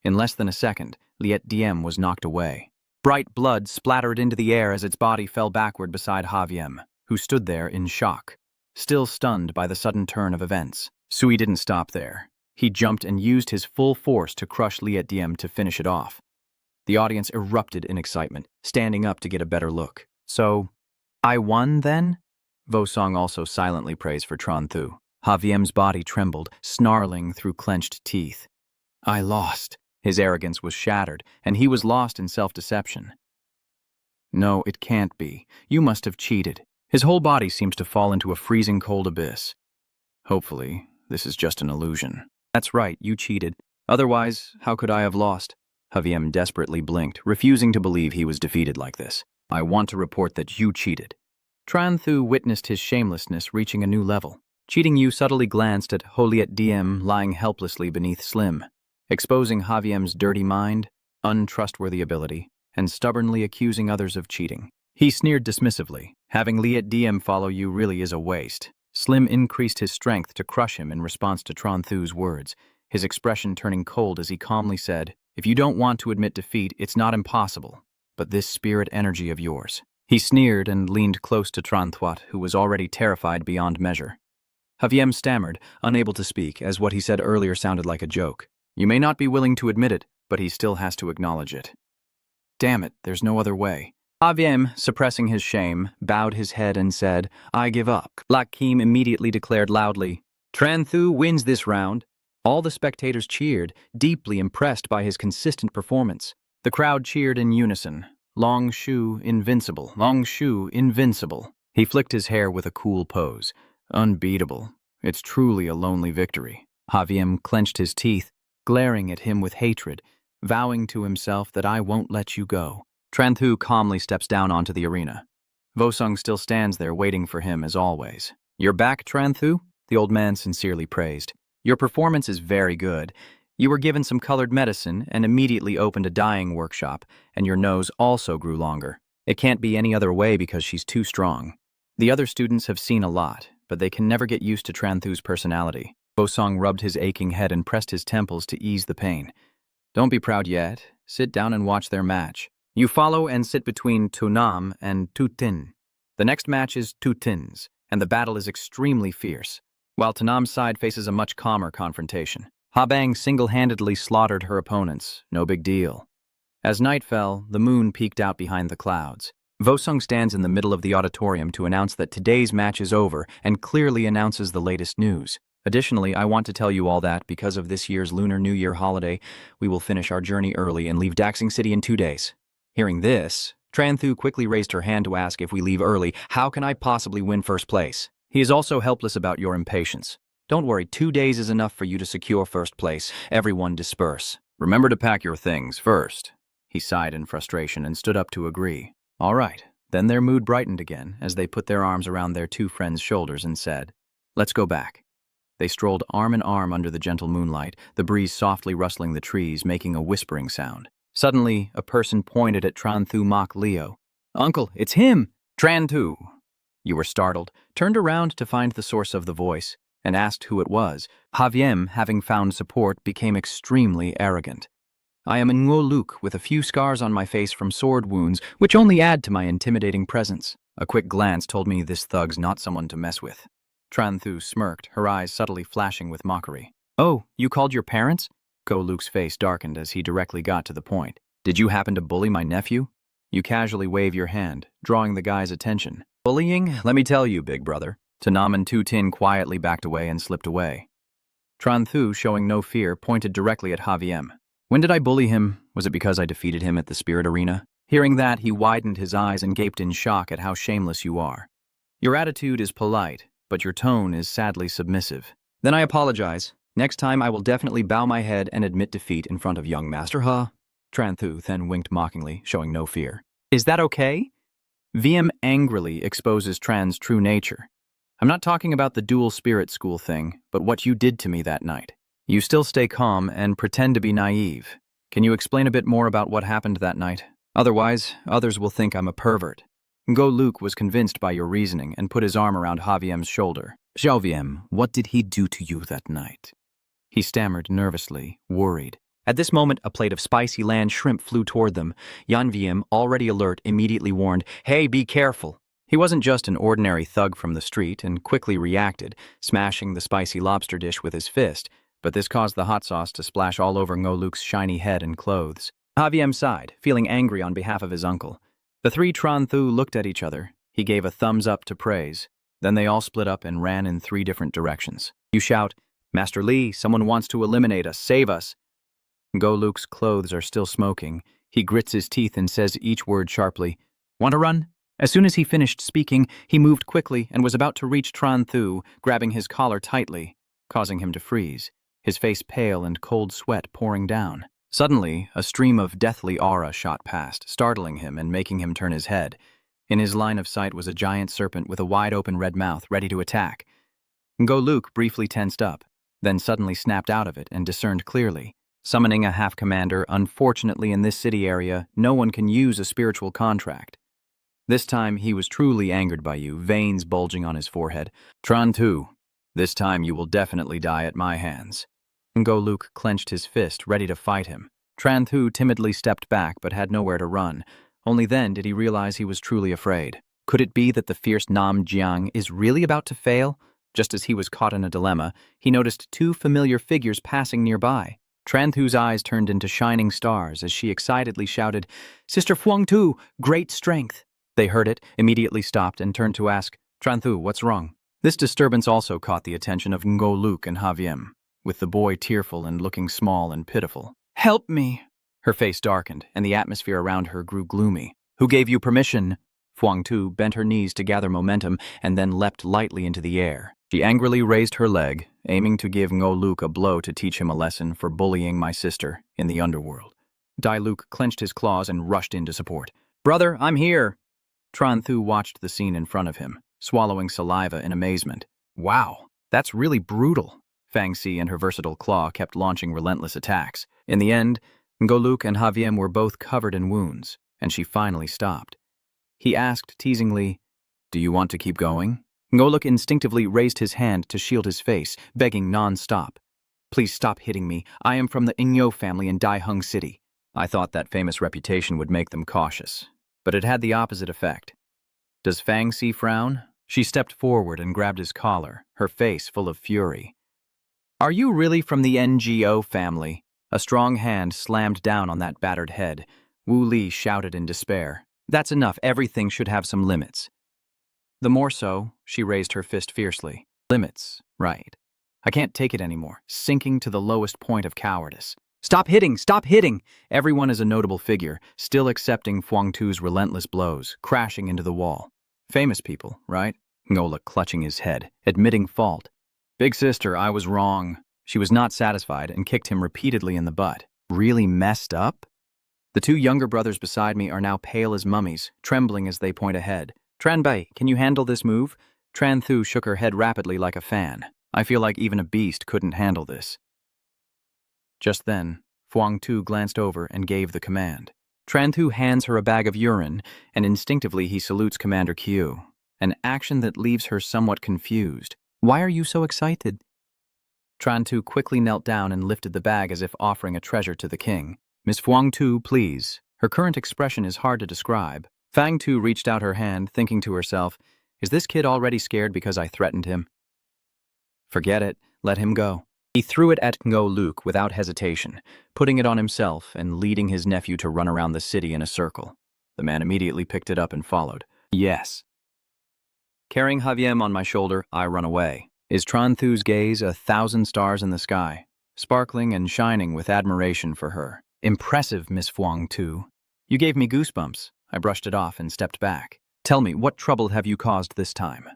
In less than a second, Liet Diem was knocked away. Bright blood splattered into the air as its body fell backward beside Haviem, who stood there in shock, still stunned by the sudden turn of events. Sui didn't stop there. He jumped and used his full force to crush Liet Diem to finish it off. The audience erupted in excitement, standing up to get a better look. "So, I won then?" Vosong also silently praised for Tran Thu. Haviem's body trembled, snarling through clenched teeth. "I lost." His arrogance was shattered, and he was lost in self-deception. "No, it can't be. You must have cheated." His whole body seems to fall into a freezing cold abyss. "Hopefully, this is just an illusion." "That's right, you cheated. Otherwise, how could I have lost?" Haviem desperately blinked, refusing to believe he was defeated like this. "I want to report that you cheated." Tran Thu witnessed his shamelessness reaching a new level. Cheating You subtly glanced at Holiet Diem lying helplessly beneath Slim, exposing Haviem's dirty mind, untrustworthy ability, and stubbornly accusing others of cheating. He sneered dismissively. "Having Liet Diem follow you really is a waste." Slim increased his strength to crush him in response to Tran Thu's words, his expression turning cold as he calmly said, "If you don't want to admit defeat, it's not impossible. But this spirit energy of yours." He sneered and leaned close to Tran Thuat, who was already terrified beyond measure. Haviem stammered, unable to speak, as what he said earlier sounded like a joke. "You may not be willing to admit it, but he still has to acknowledge it." "Damn it, there's no other way." Haviem, suppressing his shame, bowed his head and said, "I give up." Lak Kim immediately declared loudly, "Tran Thu wins this round." All the spectators cheered, deeply impressed by his consistent performance. The crowd cheered in unison. Long Shu, invincible. Long Shu, invincible. He flicked his hair with a cool pose. Unbeatable. It's truly a lonely victory. Haviem clenched his teeth, glaring at him with hatred, vowing to himself that I won't let you go. Tranthu calmly steps down onto the arena. Vosung still stands there waiting for him as always. You're back, Tranthu? The old man sincerely praised. Your performance is very good. You were given some colored medicine and immediately opened a dyeing workshop, and your nose also grew longer. It can't be any other way because she's too strong. The other students have seen a lot, but they can never get used to Tranthu's personality. Vosung rubbed his aching head and pressed his temples to ease the pain. Don't be proud yet. Sit down and watch their match. You follow and sit between Tunam and Tutin. The next match is Tutin's, and the battle is extremely fierce, while Tunam's side faces a much calmer confrontation. Habang single-handedly slaughtered her opponents. No big deal. As night fell, the moon peeked out behind the clouds. Vosung stands in the middle of the auditorium to announce that today's match is over and clearly announces the latest news. Additionally, I want to tell you all that, because of this year's Lunar New Year holiday, we will finish our journey early and leave Daxing City in 2 days. Hearing this, Tranthu quickly raised her hand to ask if we leave early, how can I possibly win first place? He is also helpless about your impatience. Don't worry, 2 days is enough for you to secure first place. Everyone disperse. Remember to pack your things first. He sighed in frustration and stood up to agree. All right. Then their mood brightened again as they put their arms around their two friends' shoulders and said, let's go back. They strolled arm in arm under the gentle moonlight, the breeze softly rustling the trees, making a whispering sound. Suddenly, a person pointed at Tranthu Mak Leo. Uncle, it's him! Tranthu! You were startled, turned around to find the source of the voice, and asked who it was. Haviem, having found support, became extremely arrogant. I am Ngo Luke with a few scars on my face from sword wounds, which only add to my intimidating presence. A quick glance told me this thug's not someone to mess with. Tranthu smirked, her eyes subtly flashing with mockery. Oh, you called your parents? Ngo Luke's face darkened as he directly got to the point. Did you happen to bully my nephew? You casually wave your hand, drawing the guy's attention. Bullying? Let me tell you, big brother. Tanam and Tutin quietly backed away and slipped away. Tranthu, showing no fear, pointed directly at Haviem. When did I bully him? Was it because I defeated him at the spirit arena? Hearing that, he widened his eyes and gaped in shock at how shameless you are. Your attitude is polite, but your tone is sadly submissive. Then I apologize. Next time I will definitely bow my head and admit defeat in front of young Master Ha. Tranthu then winked mockingly, showing no fear. Is that okay? VM angrily exposes Tran's true nature. I'm not talking about the dual spirit school thing, but what you did to me that night. You still stay calm and pretend to be naive. Can you explain a bit more about what happened that night? Otherwise, others will think I'm a pervert. Ngo Luke was convinced by your reasoning and put his arm around Haviem's shoulder. Xiaoviem, what did he do to you that night? He stammered nervously, worried. At this moment, a plate of spicy land shrimp flew toward them. Yanviem, already alert, immediately warned, "Hey, be careful." He wasn't just an ordinary thug from the street and quickly reacted, smashing the spicy lobster dish with his fist, but this caused the hot sauce to splash all over Ngo Luke's shiny head and clothes. Haviem sighed, feeling angry on behalf of his uncle. The three Tranthu looked at each other. He gave a thumbs up to praise. Then they all split up and ran in 3 different directions. You shout, "Master Li, someone wants to eliminate us, save us." Ngo Luke's clothes are still smoking. He grits his teeth and says each word sharply. Want to run? As soon as he finished speaking, he moved quickly and was about to reach Tranthu, grabbing his collar tightly, causing him to freeze, his face pale and cold sweat pouring down. Suddenly, a stream of deathly aura shot past, startling him and making him turn his head. In his line of sight was a giant serpent with a wide-open red mouth, ready to attack. Ngo Luke briefly tensed up, then suddenly snapped out of it and discerned clearly. Summoning a half-commander, unfortunately in this city area, no one can use a spiritual contract. This time he was truly angered by you, veins bulging on his forehead. Tranthu, this time you will definitely die at my hands. Ngo Luke clenched his fist, ready to fight him. Tranthu timidly stepped back but had nowhere to run. Only then did he realize he was truly afraid. Could it be that the fierce Nam Jiang is really about to fail? Just as he was caught in a dilemma, he noticed 2 familiar figures passing nearby. Tranthu's eyes turned into shining stars as she excitedly shouted, "Sister Fuangtu, great strength!" They heard it, immediately stopped, and turned to ask, "Tranthu, what's wrong?" This disturbance also caught the attention of Ngo Luke and Haviem, with the boy tearful and looking small and pitiful. "Help me!" Her face darkened, and the atmosphere around her grew gloomy. Who gave you permission? Fuang Tu bent her knees to gather momentum and then leapt lightly into the air. She angrily raised her leg, aiming to give Ngo Luke a blow to teach him a lesson for bullying my sister in the underworld. Dai Luke clenched his claws and rushed in to support. Brother, I'm here! Tran Thu watched the scene in front of him, swallowing saliva in amazement. Wow, that's really brutal. Fang Si and her versatile claw kept launching relentless attacks. In the end, Ngo Luke and Haviem were both covered in wounds, and she finally stopped. He asked teasingly, Do you want to keep going? Ngo Luke instinctively raised his hand to shield his face, begging non-stop. Please stop hitting me. I am from the Inyo family in Dai Hung City. I thought that famous reputation would make them cautious, but it had the opposite effect. Does Fang Si frown? She stepped forward and grabbed his collar, her face full of fury. Are you really from the NGO family? A strong hand slammed down on that battered head. Wu Li shouted in despair. That's enough. Everything should have some limits. The more so, she raised her fist fiercely. Limits, right. I can't take it anymore, sinking to the lowest point of cowardice. Stop hitting! Stop hitting! Everyone is a notable figure, still accepting Fuang Tu's relentless blows, crashing into the wall. Famous people, right? Ngola clutching his head, admitting fault. Big sister, I was wrong. She was not satisfied and kicked him repeatedly in the butt. Really messed up? The two younger brothers beside me are now pale as mummies, trembling as they point ahead. Tranbei, can you handle this move? Tran Thu shook her head rapidly like a fan. I feel like even a beast couldn't handle this. Just then, Fuang Tu glanced over and gave the command. Tran Thu hands her a bag of urine, and instinctively he salutes Commander Q, an action that leaves her somewhat confused. Why are you so excited? Tran Thu quickly knelt down and lifted the bag as if offering a treasure to the king. Miss Fuang Tu, please. Her current expression is hard to describe. Fang Tu reached out her hand, thinking to herself, is this kid already scared because I threatened him? Forget it. Let him go. He threw it at Ngo Luke without hesitation, putting it on himself and leading his nephew to run around the city in a circle. The man immediately picked it up and followed. Yes. Carrying Haviem on my shoulder, I run away. Is Tran Thu's gaze 1,000 stars in the sky, sparkling and shining with admiration for her. Impressive, Miss Fuang Tu. You gave me goosebumps. I brushed it off and stepped back. Tell me, what trouble have you caused this time?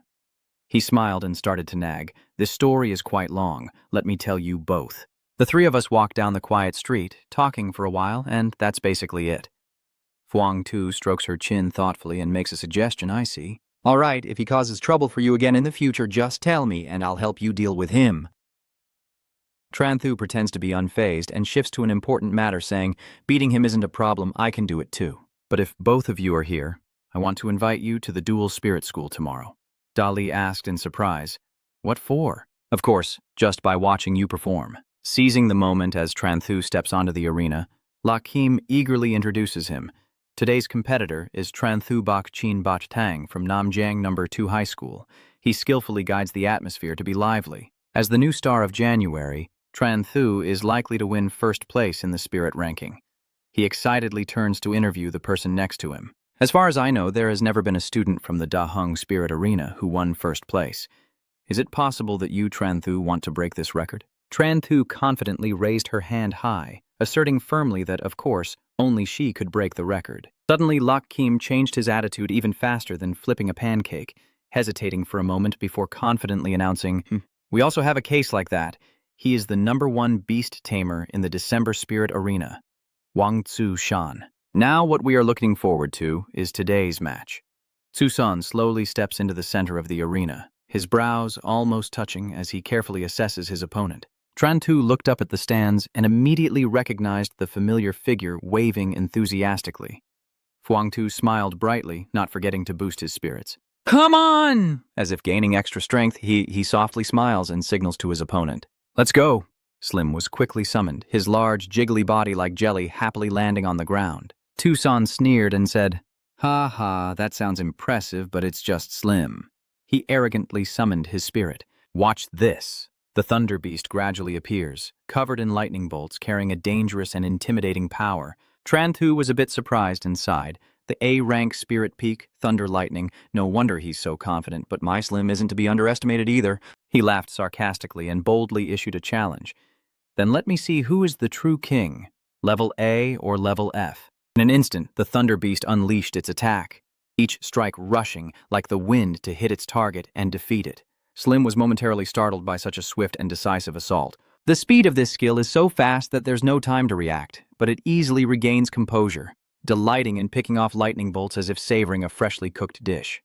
He smiled and started to nag. This story is quite long. Let me tell you both. The three of us walked down the quiet street, talking for a while, and that's basically it. Fuang Tu strokes her chin thoughtfully and makes a suggestion, I see. All right, if he causes trouble for you again in the future, just tell me, and I'll help you deal with him. Tran Thu pretends to be unfazed and shifts to an important matter, saying, beating him isn't a problem, I can do it too. But if both of you are here, I want to invite you to the dual spirit school tomorrow. Dali asked in surprise. What for? Of course, just by watching you perform. Seizing the moment as Tran Thu steps onto the arena, Lakim eagerly introduces him. Today's competitor is Tran Thu Bak Chin Bach Tang from Namjiang No. 2 High School. He skillfully guides the atmosphere to be lively. As the new star of January, Tran Thu is likely to win first place in the spirit ranking. He excitedly turns to interview the person next to him. As far as I know, there has never been a student from the Da Hung Spirit Arena who won first place. Is it possible that you, Tran Thu, want to break this record? Tran Thu confidently raised her hand high, asserting firmly that, of course, only she could break the record. Suddenly, Lok Kim changed his attitude even faster than flipping a pancake, hesitating for a moment before confidently announcing, We also have a case like that. He is the #1 beast tamer in the December Spirit Arena, Wang Tzu Shan. Now what we are looking forward to is today's match. Tzu-san slowly steps into the center of the arena, his brows almost touching as he carefully assesses his opponent. Tran Thu looked up at the stands and immediately recognized the familiar figure waving enthusiastically. Fuang Tu smiled brightly, not forgetting to boost his spirits. Come on! As if gaining extra strength, he softly smiles and signals to his opponent. Let's go! Slim was quickly summoned, his large, jiggly body like jelly happily landing on the ground. Tucson sneered and said, Ha ha, that sounds impressive, but it's just Slim. He arrogantly summoned his spirit. Watch this. The Thunder Beast gradually appears, covered in lightning bolts, carrying a dangerous and intimidating power. Tran Thu was a bit surprised and sighed. The A-rank spirit peak, Thunder Lightning, no wonder he's so confident, but my Slim isn't to be underestimated either. He laughed sarcastically and boldly issued a challenge. Then let me see who is the true king, level A or level F. In an instant, the Thunder Beast unleashed its attack, each strike rushing like the wind to hit its target and defeat it. Slim was momentarily startled by such a swift and decisive assault. The speed of this skill is so fast that there's no time to react, but it easily regains composure, delighting in picking off lightning bolts as if savoring a freshly cooked dish.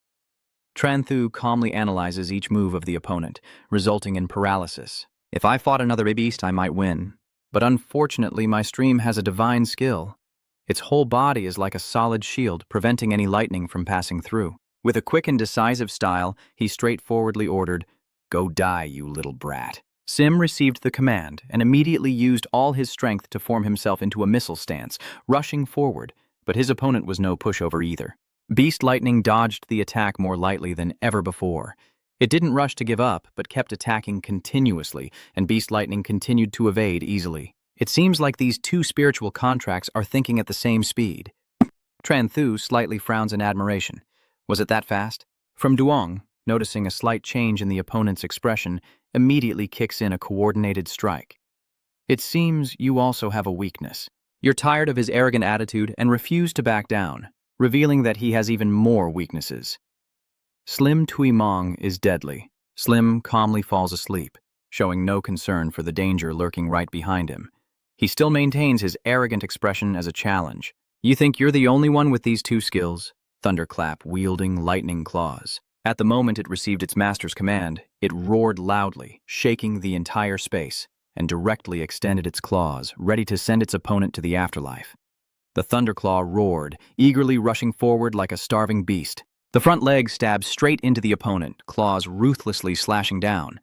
Tranthu calmly analyzes each move of the opponent, resulting in paralysis. If I fought another beast, I might win. But unfortunately, my stream has a divine skill. Its whole body is like a solid shield, preventing any lightning from passing through. With a quick and decisive style, he straightforwardly ordered, "Go die, you little brat." Sim received the command and immediately used all his strength to form himself into a missile stance, rushing forward, but his opponent was no pushover either. Beast Lightning dodged the attack more lightly than ever before. It didn't rush to give up, but kept attacking continuously, and Beast Lightning continued to evade easily. It seems like these two spiritual contracts are thinking at the same speed. Tranthu slightly frowns in admiration. Was it that fast? From Duong, noticing a slight change in the opponent's expression, immediately kicks in a coordinated strike. It seems you also have a weakness. You're tired of his arrogant attitude and refuse to back down, revealing that he has even more weaknesses. Slim Tui Mong is deadly. Slim calmly falls asleep, showing no concern for the danger lurking right behind him. He still maintains his arrogant expression as a challenge. You think you're the only one with these two skills? Thunderclap wielding lightning claws. At the moment it received its master's command, it roared loudly, shaking the entire space, and directly extended its claws, ready to send its opponent to the afterlife. The Thunderclaw roared, eagerly rushing forward like a starving beast. The front leg stabbed straight into the opponent, claws ruthlessly slashing down.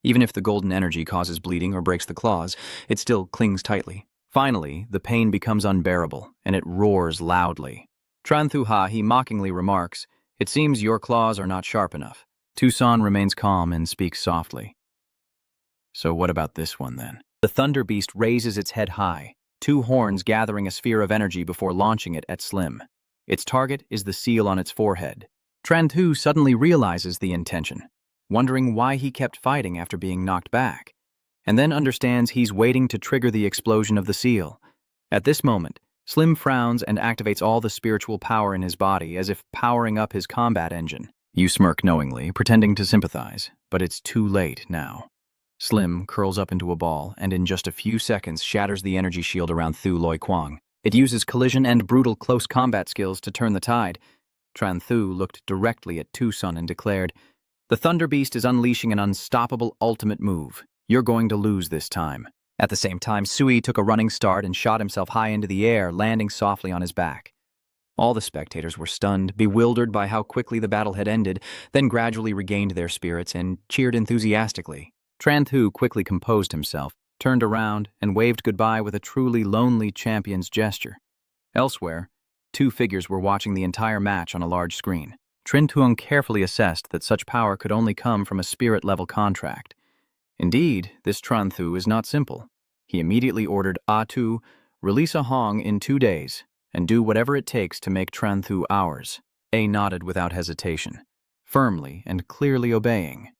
Even if the golden energy causes bleeding or breaks the claws, it still clings tightly. Finally, the pain becomes unbearable, and it roars loudly. Tranthu he mockingly remarks, "It seems your claws are not sharp enough." Tucson remains calm and speaks softly. "So what about this one, then?" The Thunder Beast raises its head high, two horns gathering a sphere of energy before launching it at Slim. Its target is the seal on its forehead. Tranthu suddenly realizes the intention, wondering why he kept fighting after being knocked back, and then understands he's waiting to trigger the explosion of the seal. At this moment, Slim frowns and activates all the spiritual power in his body as if powering up his combat engine. You smirk knowingly, pretending to sympathize, but it's too late now. Slim curls up into a ball and in just a few seconds shatters the energy shield around Thu Loi Kwang. It uses collision and brutal close combat skills to turn the tide. Tranthu looked directly at Tucson and declared, "The Thunder Beast is unleashing an unstoppable ultimate move. You're going to lose this time." At the same time, Sui took a running start and shot himself high into the air, landing softly on his back. All the spectators were stunned, bewildered by how quickly the battle had ended, then gradually regained their spirits and cheered enthusiastically. Tranthu quickly composed himself, turned around, and waved goodbye with a truly lonely champion's gesture. Elsewhere, two figures were watching the entire match on a large screen. Tranthu carefully assessed that such power could only come from a spirit-level contract. Indeed, this Tranthu is not simple. He immediately ordered Tu release a Hong in 2 days, and do whatever it takes to make Tranthu ours. A nodded without hesitation, firmly and clearly obeying.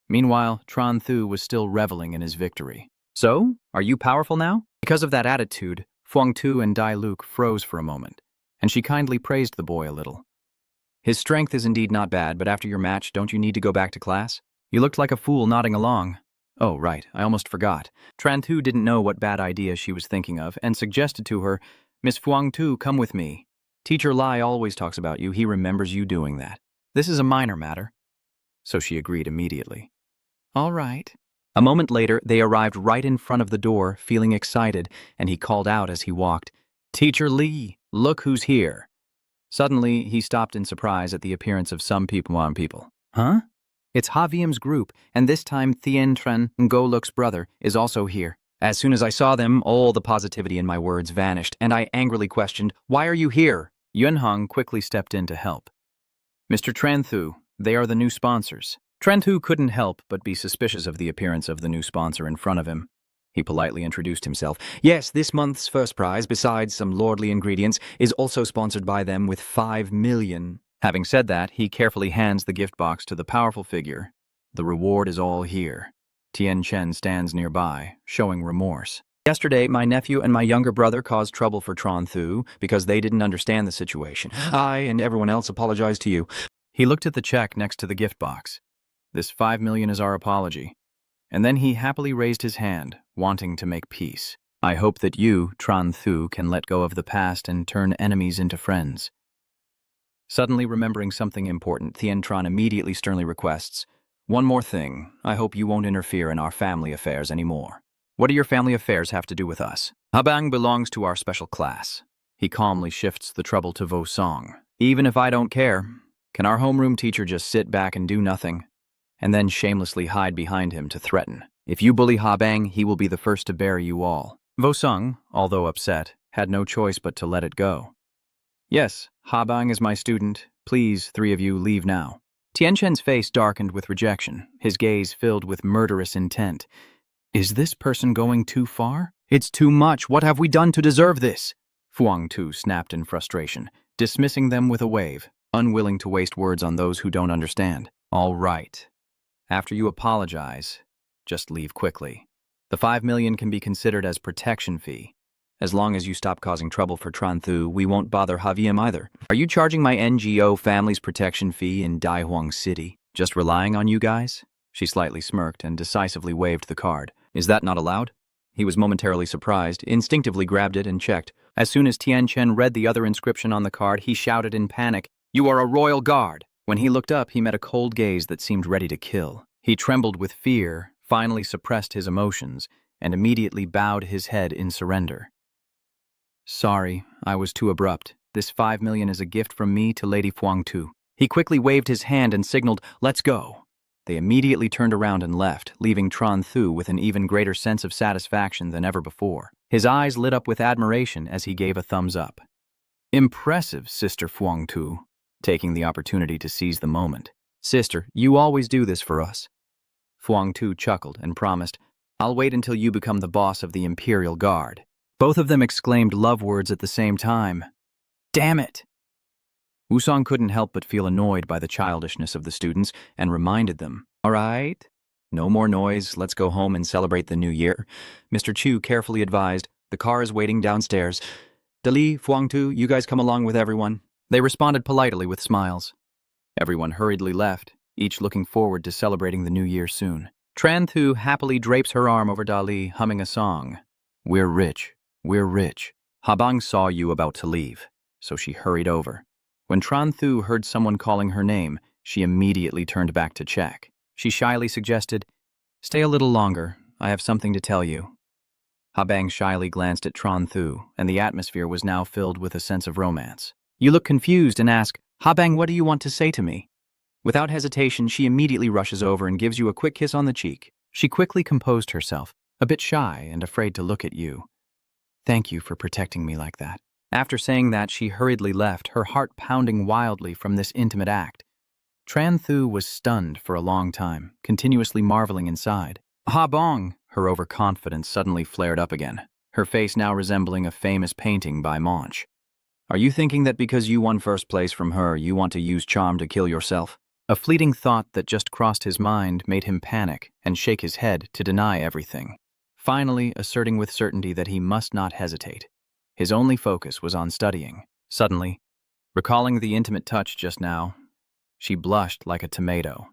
Meanwhile, Tranthu was still reveling in his victory. "So, are you powerful now?" Because of that attitude, Fuang Tu and Dai Luke froze for a moment, and she kindly praised the boy a little. "His strength is indeed not bad, but after your match, don't you need to go back to class? You looked like a fool nodding along." "Oh, right, I almost forgot." Tranthu didn't know what bad idea she was thinking of and suggested to her, "Miss Fuang Tu, come with me. Teacher Lai always talks about you. He remembers you doing that. This is a minor matter." So she agreed immediately. "All right." A moment later, they arrived right in front of the door, feeling excited, and he called out as he walked, "Teacher Lee, look who's here." Suddenly, he stopped in surprise at the appearance of some people. "Huh? It's Havium's group, and this time Thien Tren, Ngoluk's brother, is also here." As soon as I saw them, all the positivity in my words vanished, and I angrily questioned, "Why are you here?" Yun Hong quickly stepped in to help. "Mr. Tranthu, they are the new sponsors." Tranthu couldn't help but be suspicious of the appearance of the new sponsor in front of him. He politely introduced himself. "Yes, this month's first prize, besides some lordly ingredients, is also sponsored by them with 5 million. Having said that, he carefully hands the gift box to the powerful figure. "The reward is all here." Tien Chen stands nearby, showing remorse. Yesterday, my nephew and my younger brother caused trouble for Tron Thu because they didn't understand the situation. I and everyone else apologize to you. He looked at the check next to the gift box. This 5 million is our apology. And then he happily raised his hand, wanting to make peace. I hope that you, Tron Thu, can let go of the past and turn enemies into friends. Suddenly remembering something important, Thien Tron immediately sternly requests, one more thing, I hope you won't interfere in our family affairs anymore. What do your family affairs have to do with us? Habang belongs to our special class. He calmly shifts the trouble to Vo Song. Even if I don't care, can our homeroom teacher just sit back and do nothing? And then shamelessly hide behind him to threaten. If you bully Habang, he will be the first to bury you all. Vo Sung, although upset, had no choice but to let it go. Yes, Habang is my student. Please, 3 of you, leave now. Tien Chen's face darkened with rejection, his gaze filled with murderous intent. Is this person going too far? It's too much. What have we done to deserve this? Fuang Tu snapped in frustration, dismissing them with a wave, unwilling to waste words on those who don't understand. All right. After you apologize, just leave quickly. The 5 million can be considered as protection fee. As long as you stop causing trouble for Tron Thu, we won't bother Haviem either. Are you charging my NGO family's protection fee in Daihuang City? Just relying on you guys? She slightly smirked and decisively waved the card. Is that not allowed? He was momentarily surprised, instinctively grabbed it and checked. As soon as Tien Chen read the other inscription on the card, he shouted in panic, "You are a royal guard!" When he looked up, he met a cold gaze that seemed ready to kill. He trembled with fear, finally suppressed his emotions, and immediately bowed his head in surrender. Sorry, I was too abrupt. This 5 million is a gift from me to Lady Fuang Tu. He quickly waved his hand and signaled, "Let's go." They immediately turned around and left, leaving Tron Thu with an even greater sense of satisfaction than ever before. His eyes lit up with admiration as he gave a thumbs up. Impressive, Sister Fuang Tu, taking the opportunity to seize the moment. Sister, you always do this for us. Fuang Tu chuckled and promised, I'll wait until you become the boss of the Imperial Guard. Both of them exclaimed love words at the same time. Damn it! Wusong couldn't help but feel annoyed by the childishness of the students and reminded them, all right, no more noise, let's go home and celebrate the new year. Mr. Chu carefully advised, the car is waiting downstairs. Dali, Fuang Tu, you guys come along with everyone. They responded politely with smiles. Everyone hurriedly left, each looking forward to celebrating the new year soon. Tran Thu happily drapes her arm over Dali, humming a song. We're rich, we're rich. Habang saw you about to leave, so she hurried over. When Tran Thu heard someone calling her name, she immediately turned back to check. She shyly suggested, stay a little longer, I have something to tell you. Habang shyly glanced at Tran Thu, and the atmosphere was now filled with a sense of romance. You look confused and ask, Habang, what do you want to say to me? Without hesitation, she immediately rushes over and gives you a quick kiss on the cheek. She quickly composed herself, a bit shy and afraid to look at you. Thank you for protecting me like that. After saying that, she hurriedly left, her heart pounding wildly from this intimate act. Tran Thu was stunned for a long time, continuously marveling inside. Habang! Her overconfidence suddenly flared up again, her face now resembling a famous painting by Munch. Are you thinking that because you won first place from her, you want to use charm to kill yourself? A fleeting thought that just crossed his mind made him panic and shake his head to deny everything, finally asserting with certainty that he must not hesitate. His only focus was on studying. Suddenly, recalling the intimate touch just now, she blushed like a tomato.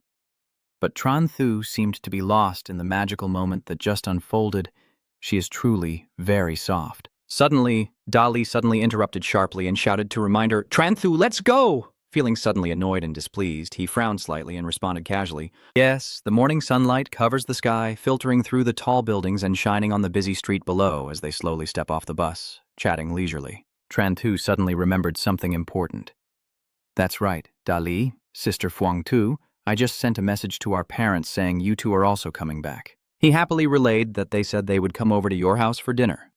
But Tran Thu seemed to be lost in the magical moment that just unfolded. She is truly very soft. Suddenly, Dali suddenly interrupted sharply and shouted to remind her, Tran Thu, let's go! Feeling suddenly annoyed and displeased, he frowned slightly and responded casually, Yes, the morning sunlight covers the sky, filtering through the tall buildings and shining on the busy street below as they slowly step off the bus, chatting leisurely. Tran Thu suddenly remembered something important. That's right, Dali, Sister Fuang Tu, I just sent a message to our parents saying you two are also coming back. He happily relayed that they said they would come over to your house for dinner.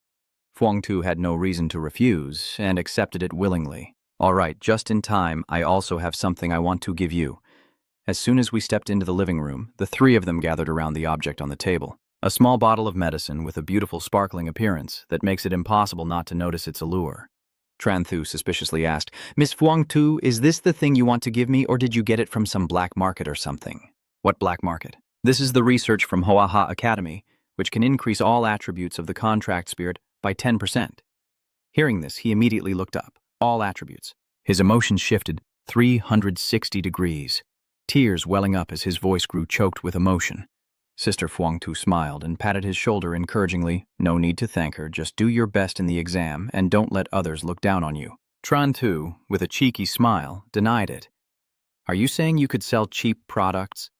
Fuang Tu had no reason to refuse and accepted it willingly. All right, just in time, I also have something I want to give you. As soon as we stepped into the living room, the 3 of them gathered around the object on the table. A small bottle of medicine with a beautiful sparkling appearance that makes it impossible not to notice its allure. Tran Thu suspiciously asked, Miss Fuang Tu, is this the thing you want to give me, or did you get it from some black market or something? What black market? This is the research from Huaha Academy. which can increase all attributes of the contract spirit by 10%. Hearing this, he immediately looked up. All attributes. His emotions shifted 360 degrees, tears welling up as his voice grew choked with emotion. Sister Fuangtu smiled and patted his shoulder encouragingly. No need to thank her, just do your best in the exam and don't let others look down on you. Tran, with a cheeky smile, denied it. Are you saying you could sell cheap products?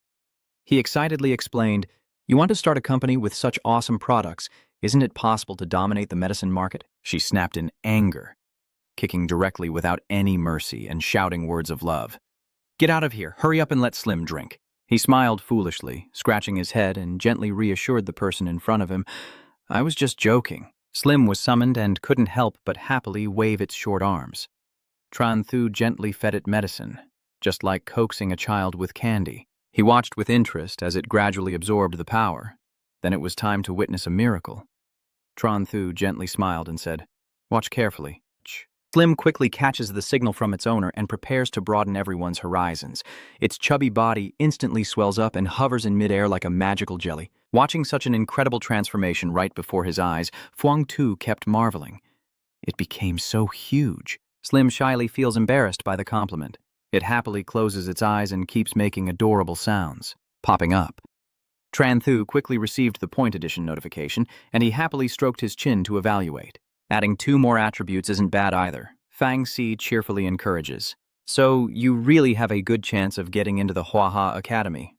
He excitedly explained, you want to start a company with such awesome products, isn't it possible to dominate the medicine market? She snapped in anger, kicking directly without any mercy and shouting words of love. Get out of here, hurry up and let Slim drink. He smiled foolishly, scratching his head and gently reassured the person in front of him. I was just joking. Slim was summoned and couldn't help but happily wave its short arms. Tran gently fed it medicine, just like coaxing a child with candy. He watched with interest as it gradually absorbed the power. Then it was time to witness a miracle. Tran gently smiled and said, watch carefully. Slim quickly catches the signal from its owner and prepares to broaden everyone's horizons. Its chubby body instantly swells up and hovers in midair like a magical jelly. Watching such an incredible transformation right before his eyes, Fuangtu kept marveling. It became so huge. Slim shyly feels embarrassed by the compliment. It happily closes its eyes and keeps making adorable sounds, popping up. Tran quickly received the point addition notification, and he happily stroked his chin to evaluate. Adding 2 more attributes isn't bad either. Fang Si cheerfully encourages. So you really have a good chance of getting into the Huaha Academy.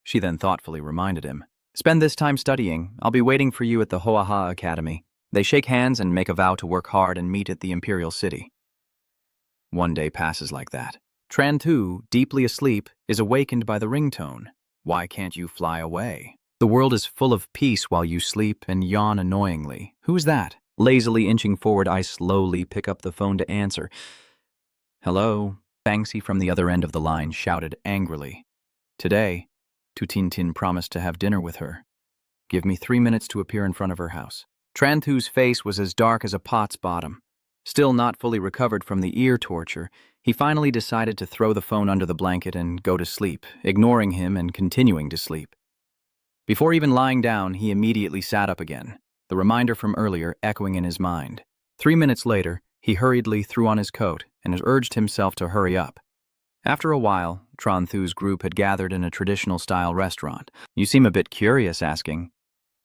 She then thoughtfully reminded him. Spend this time studying. I'll be waiting for you at the Huaha Academy. They shake hands and make a vow to work hard and meet at the Imperial City. One day passes like that. Tran, deeply asleep, is awakened by the ringtone. Why can't you fly away? The world is full of peace while you sleep and yawn annoyingly. Who's that? Lazily inching forward, I slowly pick up the phone to answer. Hello? Fangxi from the other end of the line shouted angrily. Today, Tutintin promised to have dinner with her. Give me 3 minutes to appear in front of her house. Tran face was as dark as a pot's bottom. Still not fully recovered from the ear torture, he finally decided to throw the phone under the blanket and go to sleep, ignoring him and continuing to sleep. Before even lying down, he immediately sat up again, the reminder from earlier echoing in his mind. 3 minutes later, he hurriedly threw on his coat and urged himself to hurry up. After a while, Tran group had gathered in a traditional-style restaurant. You seem a bit curious, asking,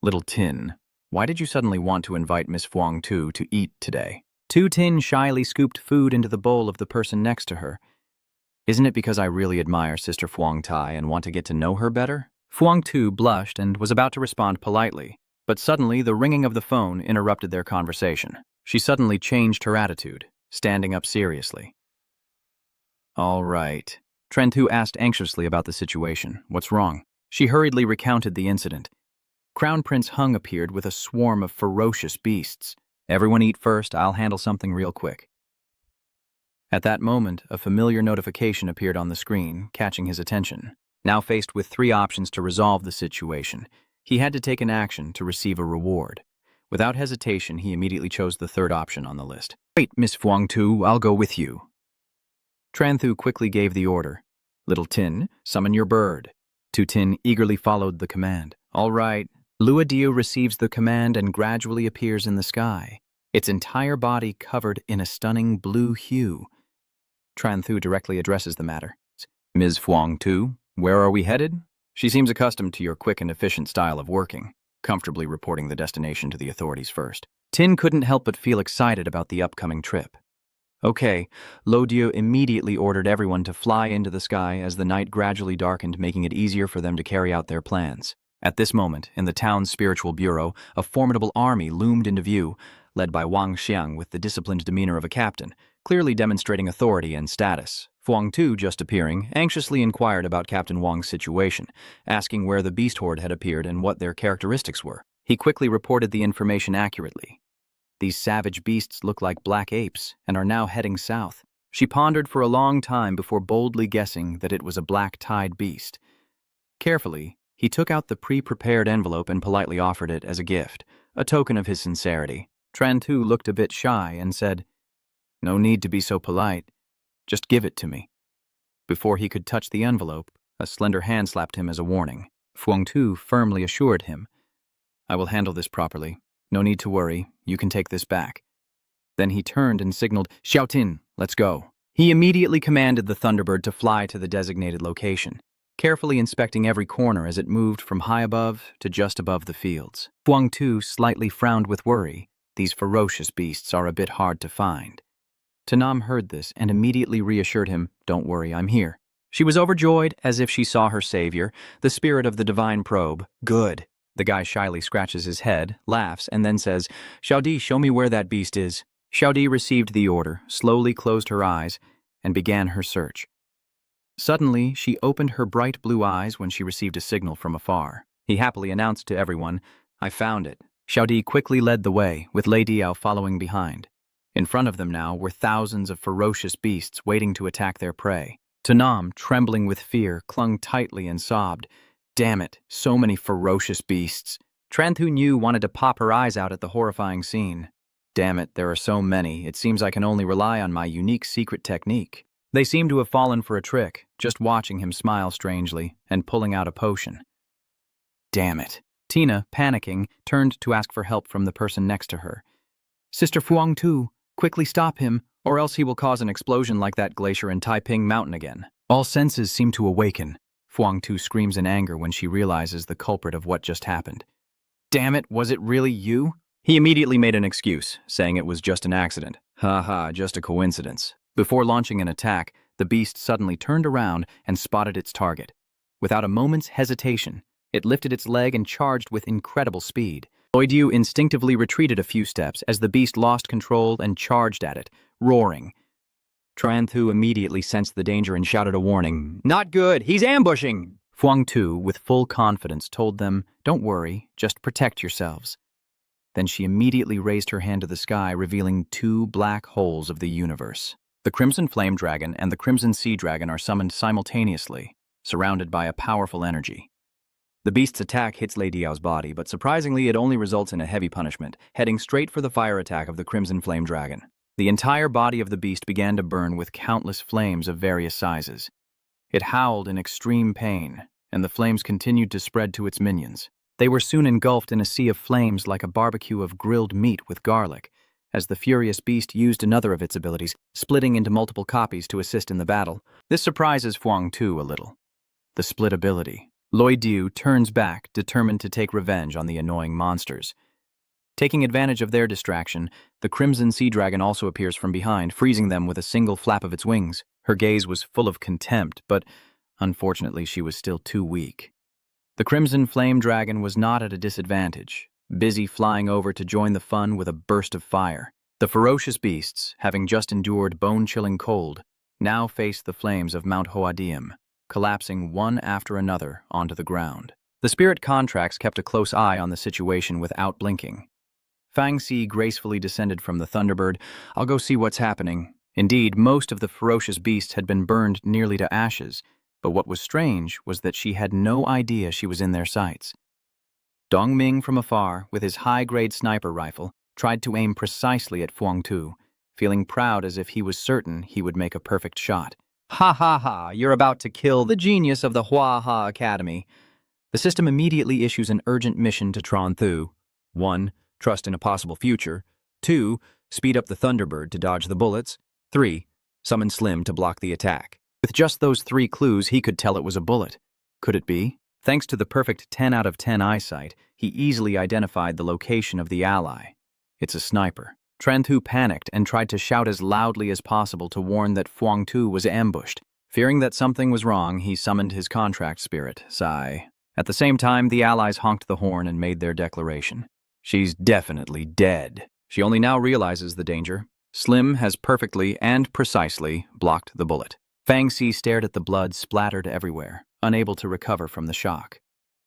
Little Tin, why did you suddenly want to invite Miss Fuangtu to eat today? Tin shyly scooped food into the bowl of the person next to her. Isn't it because I really admire Sister Fuangtai and want to get to know her better? Fuangtu blushed and was about to respond politely, but suddenly the ringing of the phone interrupted their conversation. She suddenly changed her attitude, standing up seriously. All right. Tran asked anxiously about the situation. What's wrong? She hurriedly recounted the incident. Crown Prince Hung appeared with a swarm of ferocious beasts. Everyone eat first, I'll handle something real quick. At that moment, a familiar notification appeared on the screen, catching his attention. Now faced with 3 options to resolve the situation, he had to take an action to receive a reward. Without hesitation, he immediately chose the 3rd option on the list. Wait, Miss Fuangtu, I'll go with you. Tran quickly gave the order. Little Tin, summon your bird. Tin eagerly followed the command. All right. Luadio receives the command and gradually appears in the sky, its entire body covered in a stunning blue hue. Tran directly addresses the matter. Ms. Fuangtu, where are we headed? She seems accustomed to your quick and efficient style of working, comfortably reporting the destination to the authorities first. Tin couldn't help but feel excited about the upcoming trip. Okay, Luadio immediately ordered everyone to fly into the sky as the night gradually darkened, making it easier for them to carry out their plans. At this moment, in the town's spiritual bureau, a formidable army loomed into view, led by Wang Xiang with the disciplined demeanor of a captain, clearly demonstrating authority and status. Fuangtu, just appearing, anxiously inquired about Captain Wang's situation, asking where the beast horde had appeared and what their characteristics were. He quickly reported the information accurately. These savage beasts look like black apes and are now heading south. She pondered for a long time before boldly guessing that it was a black-tide beast. Carefully, he took out the pre-prepared envelope and politely offered it as a gift, a token of his sincerity. Tran looked a bit shy and said, No need to be so polite. Just give it to me. Before he could touch the envelope, a slender hand slapped him as a warning. Fuangtu firmly assured him, I will handle this properly. No need to worry, you can take this back. Then he turned and signaled, Xiaotin, let's go. He immediately commanded the Thunderbird to fly to the designated location, carefully inspecting every corner as it moved from high above to just above the fields. Huang Tu slightly frowned with worry. These ferocious beasts are a bit hard to find. Tanam heard this and immediately reassured him, don't worry, I'm here. She was overjoyed as if she saw her savior, the spirit of the divine probe. Good. The guy shyly scratches his head, laughs, and then says, Xiaodi, show me where that beast is. Xiaodi received the order, slowly closed her eyes, and began her search. Suddenly, she opened her bright blue eyes when she received a signal from afar. He happily announced to everyone, I found it. Xiaodi quickly led the way, with Lei Diao following behind. In front of them now were thousands of ferocious beasts waiting to attack their prey. Tanam, trembling with fear, clung tightly and sobbed, Damn it, so many ferocious beasts. Tranthu Nhu wanted to pop her eyes out at the horrifying scene. Damn it, there are so many, it seems I can only rely on my unique secret technique. They seem to have fallen for a trick, just watching him smile strangely and pulling out a potion. Damn it. Tina, panicking, turned to ask for help from the person next to her. Sister Fuang Tu, quickly stop him, or else he will cause an explosion like that glacier in Taiping Mountain again. All senses seem to awaken. Fuang Tu screams in anger when she realizes the culprit of what just happened. Damn it, was it really you? He immediately made an excuse, saying it was just an accident. Ha, just a coincidence. Before launching an attack, the beast suddenly turned around and spotted its target. Without a moment's hesitation, it lifted its leg and charged with incredible speed. Lei Diao instinctively retreated a few steps as the beast lost control and charged at it, roaring. Tranthu immediately sensed the danger and shouted a warning. Not good, he's ambushing! Fuang Tu, with full confidence, told them, Don't worry, just protect yourselves. Then she immediately raised her hand to the sky, revealing 2 black holes of the universe. The Crimson Flame Dragon and the Crimson Sea Dragon are summoned simultaneously, surrounded by a powerful energy. The beast's attack hits Lei Diao's body, but surprisingly it only results in a heavy punishment, heading straight for the fire attack of the Crimson Flame Dragon. The entire body of the beast began to burn with countless flames of various sizes. It howled in extreme pain, and the flames continued to spread to its minions. They were soon engulfed in a sea of flames like a barbecue of grilled meat with garlic, as the furious beast used another of its abilities, splitting into multiple copies to assist in the battle. This surprises Fuang Tu a little. The split ability. Lei Diao turns back, determined to take revenge on the annoying monsters. Taking advantage of their distraction, the Crimson Sea Dragon also appears from behind, freezing them with a single flap of its wings. Her gaze was full of contempt, but unfortunately she was still too weak. The Crimson Flame Dragon was not at a disadvantage, busy flying over to join the fun with a burst of fire. The ferocious beasts, having just endured bone-chilling cold, now faced the flames of Mount Hoadium, collapsing one after another onto the ground. The spirit contracts kept a close eye on the situation without blinking. Fang Xi gracefully descended from the Thunderbird. I'll go see what's happening. Indeed, most of the ferocious beasts had been burned nearly to ashes, but what was strange was that she had no idea she was in their sights. Dong Ming from afar, with his high-grade sniper rifle, tried to aim precisely at Fuang Tu, feeling proud as if he was certain he would make a perfect shot. Ha, you're about to kill the genius of the Huaha Academy. The system immediately issues an urgent mission to Tranthu. 1. Trust in a possible future. 2. Speed up the Thunderbird to dodge the bullets. 3. Summon Slim to block the attack. With just those 3 clues, he could tell it was a bullet. Could it be? Thanks to the perfect 10 out of 10 eyesight, he easily identified the location of the ally. It's a sniper. Tranthu panicked and tried to shout as loudly as possible to warn that Fuang Tu was ambushed. Fearing that something was wrong, he summoned his contract spirit, Sai. At the same time, the allies honked the horn and made their declaration. She's definitely dead. She only now realizes the danger. Slim has perfectly and precisely blocked the bullet. Fang Xi stared at the blood splattered everywhere, unable to recover from the shock.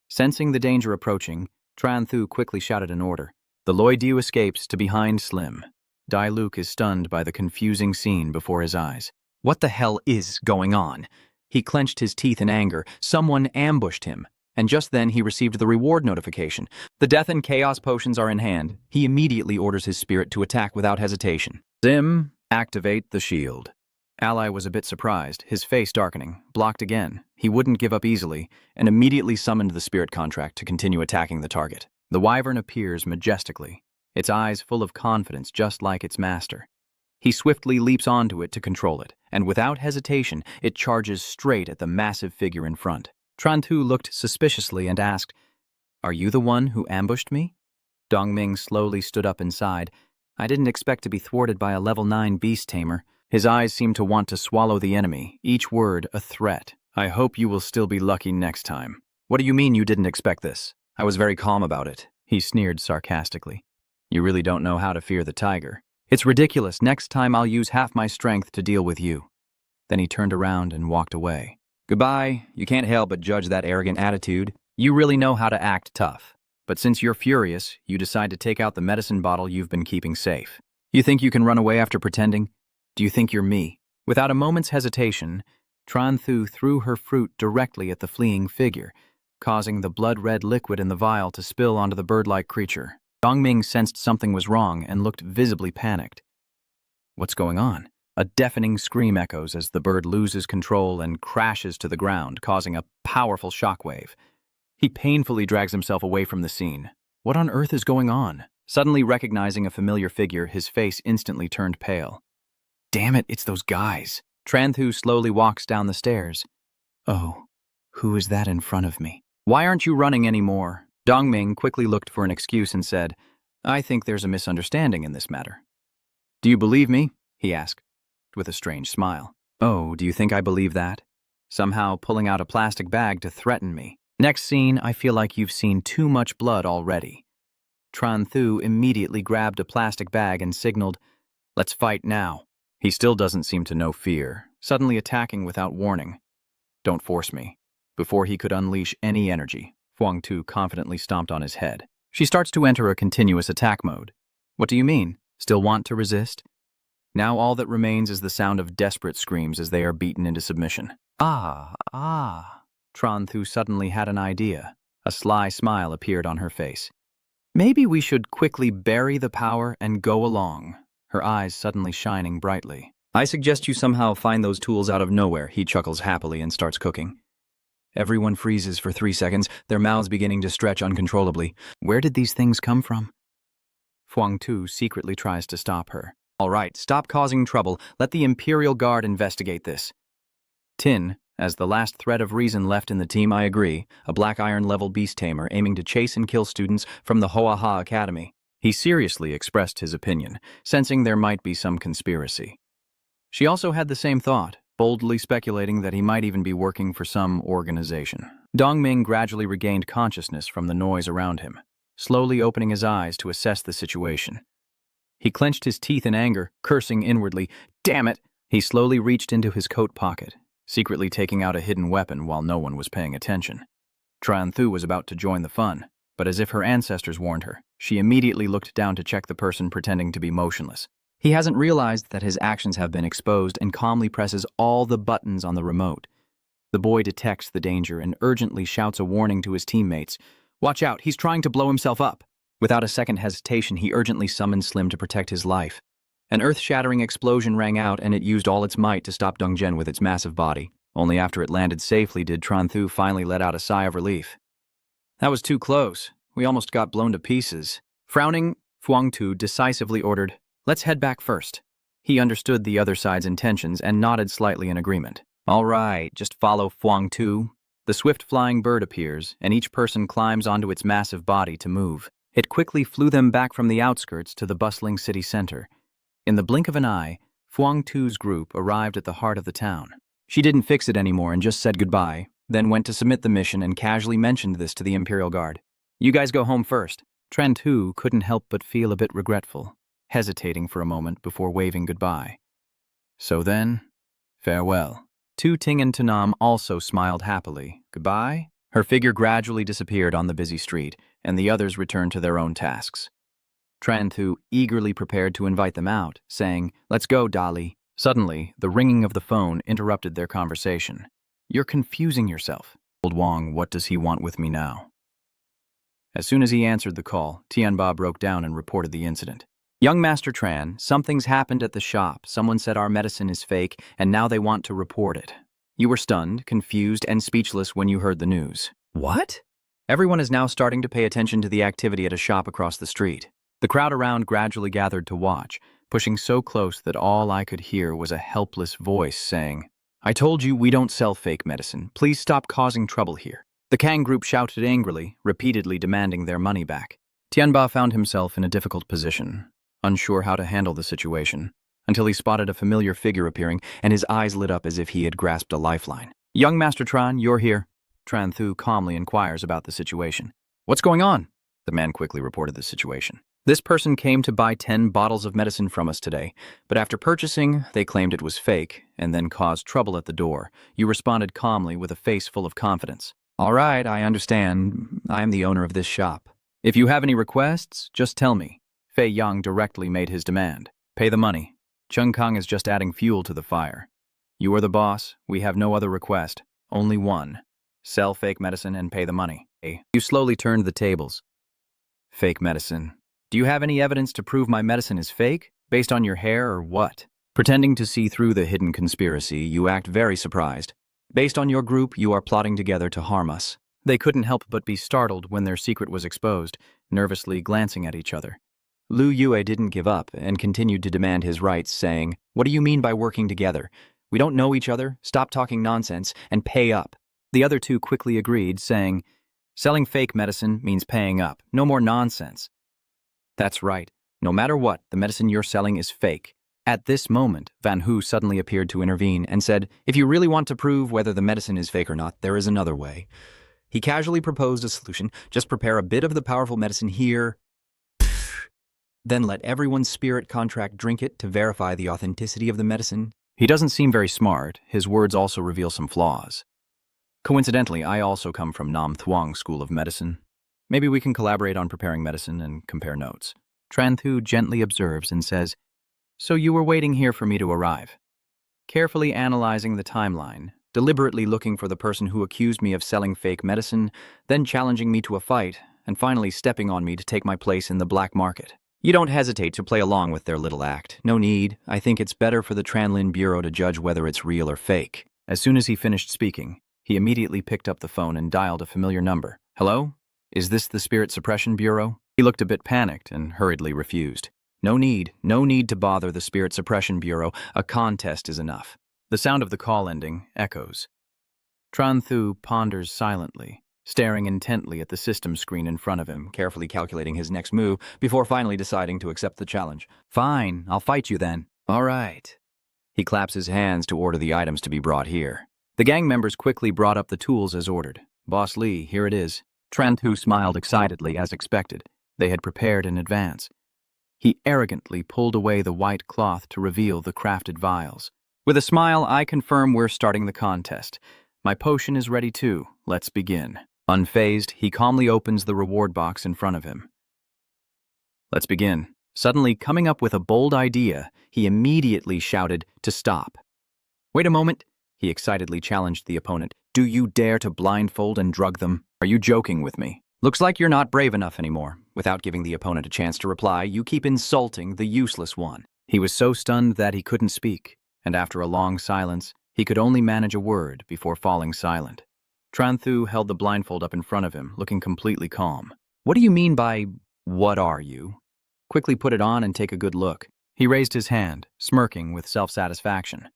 Sensing the danger approaching, Tranthu quickly shouted an order. The Lei Diao escapes to behind Slim. Dai Luke is stunned by the confusing scene before his eyes. What the hell is going on? He clenched his teeth in anger. Someone ambushed him. And just then he received the reward notification. The death and chaos potions are in hand. He immediately orders his spirit to attack without hesitation. Zim, activate the shield. Ally was a bit surprised, his face darkening, blocked again. He wouldn't give up easily, and immediately summoned the spirit contract to continue attacking the target. The wyvern appears majestically, its eyes full of confidence just like its master. He swiftly leaps onto it to control it, and without hesitation, it charges straight at the massive figure in front. Tran-Tu looked suspiciously and asked, "Are you the one who ambushed me?" Dongming slowly stood up inside. "I didn't expect to be thwarted by a level 9 beast tamer." His eyes seemed to want to swallow the enemy, each word a threat. "I hope you will still be lucky next time." "What do you mean you didn't expect this? I was very calm about it," he sneered sarcastically. "You really don't know how to fear the tiger. It's ridiculous. Next time I'll use half my strength to deal with you." Then he turned around and walked away. "Goodbye. You can't help but judge that arrogant attitude. You really know how to act tough. But since you're furious, you decide to take out the medicine bottle you've been keeping safe. You think you can run away after pretending? Do you think you're me?" Without a moment's hesitation, Tran-Thu threw her fruit directly at the fleeing figure, causing the blood-red liquid in the vial to spill onto the bird-like creature. Dongming sensed something was wrong and looked visibly panicked. "What's going on?" A deafening scream echoes as the bird loses control and crashes to the ground, causing a powerful shockwave. He painfully drags himself away from the scene. What on earth is going on? Suddenly recognizing a familiar figure, his face instantly turned pale. "Damn it, it's those guys." Tran-Thu slowly walks down the stairs. "Oh, who is that in front of me? Why aren't you running anymore?" Dongming quickly looked for an excuse and said, "I think there's a misunderstanding in this matter." "Do you believe me?" he asked, with a strange smile. "Oh, do you think I believe that? Somehow pulling out a plastic bag to threaten me. Next scene, I feel like you've seen too much blood already." Tran-Thu immediately grabbed a plastic bag and signaled, "Let's fight now." He still doesn't seem to know fear, suddenly attacking without warning. "Don't force me." Before he could unleash any energy, Huang-Tu confidently stomped on his head. She starts to enter a continuous attack mode. "What do you mean? Still want to resist?" Now all that remains is the sound of desperate screams as they are beaten into submission. Tran-Thu suddenly had an idea. A sly smile appeared on her face. "Maybe we should quickly bury the power and go along," her eyes suddenly shining brightly. "I suggest you somehow find those tools out of nowhere," he chuckles happily and starts cooking. Everyone freezes for 3 seconds, their mouths beginning to stretch uncontrollably. Where did these things come from? Huang-Tu secretly tries to stop her. "All right, stop causing trouble. Let the Imperial Guard investigate this." Tin, as the last thread of reason left in the team, "I agree. A black iron-level beast tamer aiming to chase and kill students from the Huaha Academy." He seriously expressed his opinion, sensing there might be some conspiracy. She also had the same thought, boldly speculating that he might even be working for some organization. Dongming gradually regained consciousness from the noise around him, slowly opening his eyes to assess the situation. He clenched his teeth in anger, cursing inwardly. "Damn it!" He slowly reached into his coat pocket, secretly taking out a hidden weapon while no one was paying attention. Tran-Thu was about to join the fun, but as if her ancestors warned her, she immediately looked down to check the person pretending to be motionless. He hasn't realized that his actions have been exposed and calmly presses all the buttons on the remote. The boy detects the danger and urgently shouts a warning to his teammates. "Watch out, he's trying to blow himself up." Without a second hesitation, he urgently summoned Slim to protect his life. An earth-shattering explosion rang out, and it used all its might to stop Dongzhen with its massive body. Only after it landed safely did Tran-Thu finally let out a sigh of relief. "That was too close. We almost got blown to pieces." Frowning, Huang-Tu decisively ordered, "Let's head back first." He understood the other side's intentions and nodded slightly in agreement. "All right, just follow Huang-Tu." The swift flying bird appears, and each person climbs onto its massive body to move. It quickly flew them back from the outskirts to the bustling city center. In the blink of an eye, Huang-Tu's group arrived at the heart of the town. She didn't fix it anymore and just said goodbye, then went to submit the mission and casually mentioned this to the Imperial Guard. "You guys go home first." Tran-Tu couldn't help but feel a bit regretful, hesitating for a moment before waving goodbye. "So then, farewell." Tu Ting and Tanam also smiled happily. "Goodbye?" Her figure gradually disappeared on the busy street, and the others returned to their own tasks. Tran-Thu eagerly prepared to invite them out, saying, "Let's go, Dali." Suddenly, the ringing of the phone interrupted their conversation. "You're confusing yourself." "Old Wang, what does he want with me now?" As soon as he answered the call, Tianba broke down and reported the incident. "Young Master Tran, something's happened at the shop. Someone said our medicine is fake, and now they want to report it. You were stunned, confused, and speechless when you heard the news." "What?" Everyone is now starting to pay attention to the activity at a shop across the street. The crowd around gradually gathered to watch, pushing so close that all I could hear was a helpless voice saying, "I told you we don't sell fake medicine. Please stop causing trouble here." The Kang group shouted angrily, repeatedly demanding their money back. Tianba found himself in a difficult position, unsure how to handle the situation, until he spotted a familiar figure appearing, and his eyes lit up as if he had grasped a lifeline. "Young Master Tran, you're here." Tran Thu calmly inquires about the situation. "What's going on?" The man quickly reported the situation. "This person came to buy 10 bottles of medicine from us today, but after purchasing, they claimed it was fake and then caused trouble at the door. You responded calmly with a face full of confidence." "All right, I understand. I am the owner of this shop." "If you have any requests, just tell me." Fei Yang directly made his demand. "Pay the money. Chung Kang is just adding fuel to the fire. You are the boss. We have no other request. Only one. Sell fake medicine and pay the money." You slowly turned the tables. "Fake medicine. Do you have any evidence to prove my medicine is fake? Based on your hair or what?" Pretending to see through the hidden conspiracy, you act very surprised. "Based on your group, you are plotting together to harm us." They couldn't help but be startled when their secret was exposed, nervously glancing at each other. Lu Yue didn't give up and continued to demand his rights, saying, "What do you mean by working together? We don't know each other. Stop talking nonsense and pay up." The other two quickly agreed, saying, "Selling fake medicine means paying up. No more nonsense." "That's right. No matter what, the medicine you're selling is fake." At this moment, Van Hu suddenly appeared to intervene and said, "If you really want to prove whether the medicine is fake or not, there is another way." He casually proposed a solution. "Just prepare a bit of the powerful medicine here, then let everyone's spirit contract drink it to verify the authenticity of the medicine." He doesn't seem very smart. His words also reveal some flaws. Coincidentally, I also come from Nam Thuong School of Medicine. Maybe we can collaborate on preparing medicine and compare notes. Tran Thu gently observes and says, "So you were waiting here for me to arrive." Carefully analyzing the timeline, deliberately looking for the person who accused me of selling fake medicine, then challenging me to a fight, and finally stepping on me to take my place in the black market. You don't hesitate to play along with their little act. No need. I think it's better for the Tranlin Bureau to judge whether it's real or fake. As soon as he finished speaking, he immediately picked up the phone and dialed a familiar number. "Hello? Is this the Spirit Suppression Bureau?" He looked a bit panicked and hurriedly refused. No need to bother the Spirit Suppression Bureau. A contest is enough." The sound of the call ending echoes. Tran Thu ponders silently, staring intently at the system screen in front of him, carefully calculating his next move before finally deciding to accept the challenge. "Fine, I'll fight you then." "All right." He claps his hands to order the items to be brought here. The gang members quickly brought up the tools as ordered. "Boss Lee, here it is." Tran Thu smiled excitedly as expected. They had prepared in advance. He arrogantly pulled away the white cloth to reveal the crafted vials. With a smile, I confirm we're starting the contest. My potion is ready too. Let's begin. Unfazed, he calmly opens the reward box in front of him. "Let's begin." Suddenly, coming up with a bold idea, he immediately shouted to stop. "Wait a moment," he excitedly challenged the opponent. "Do you dare to blindfold and drug them? Are you joking with me? Looks like you're not brave enough anymore." Without giving the opponent a chance to reply, you keep insulting the useless one. He was so stunned that he couldn't speak, and after a long silence, he could only manage a word before falling silent. Tran Thu held the blindfold up in front of him, looking completely calm. "What do you mean by, what are you? Quickly put it on and take a good look." He raised his hand, smirking with self-satisfaction.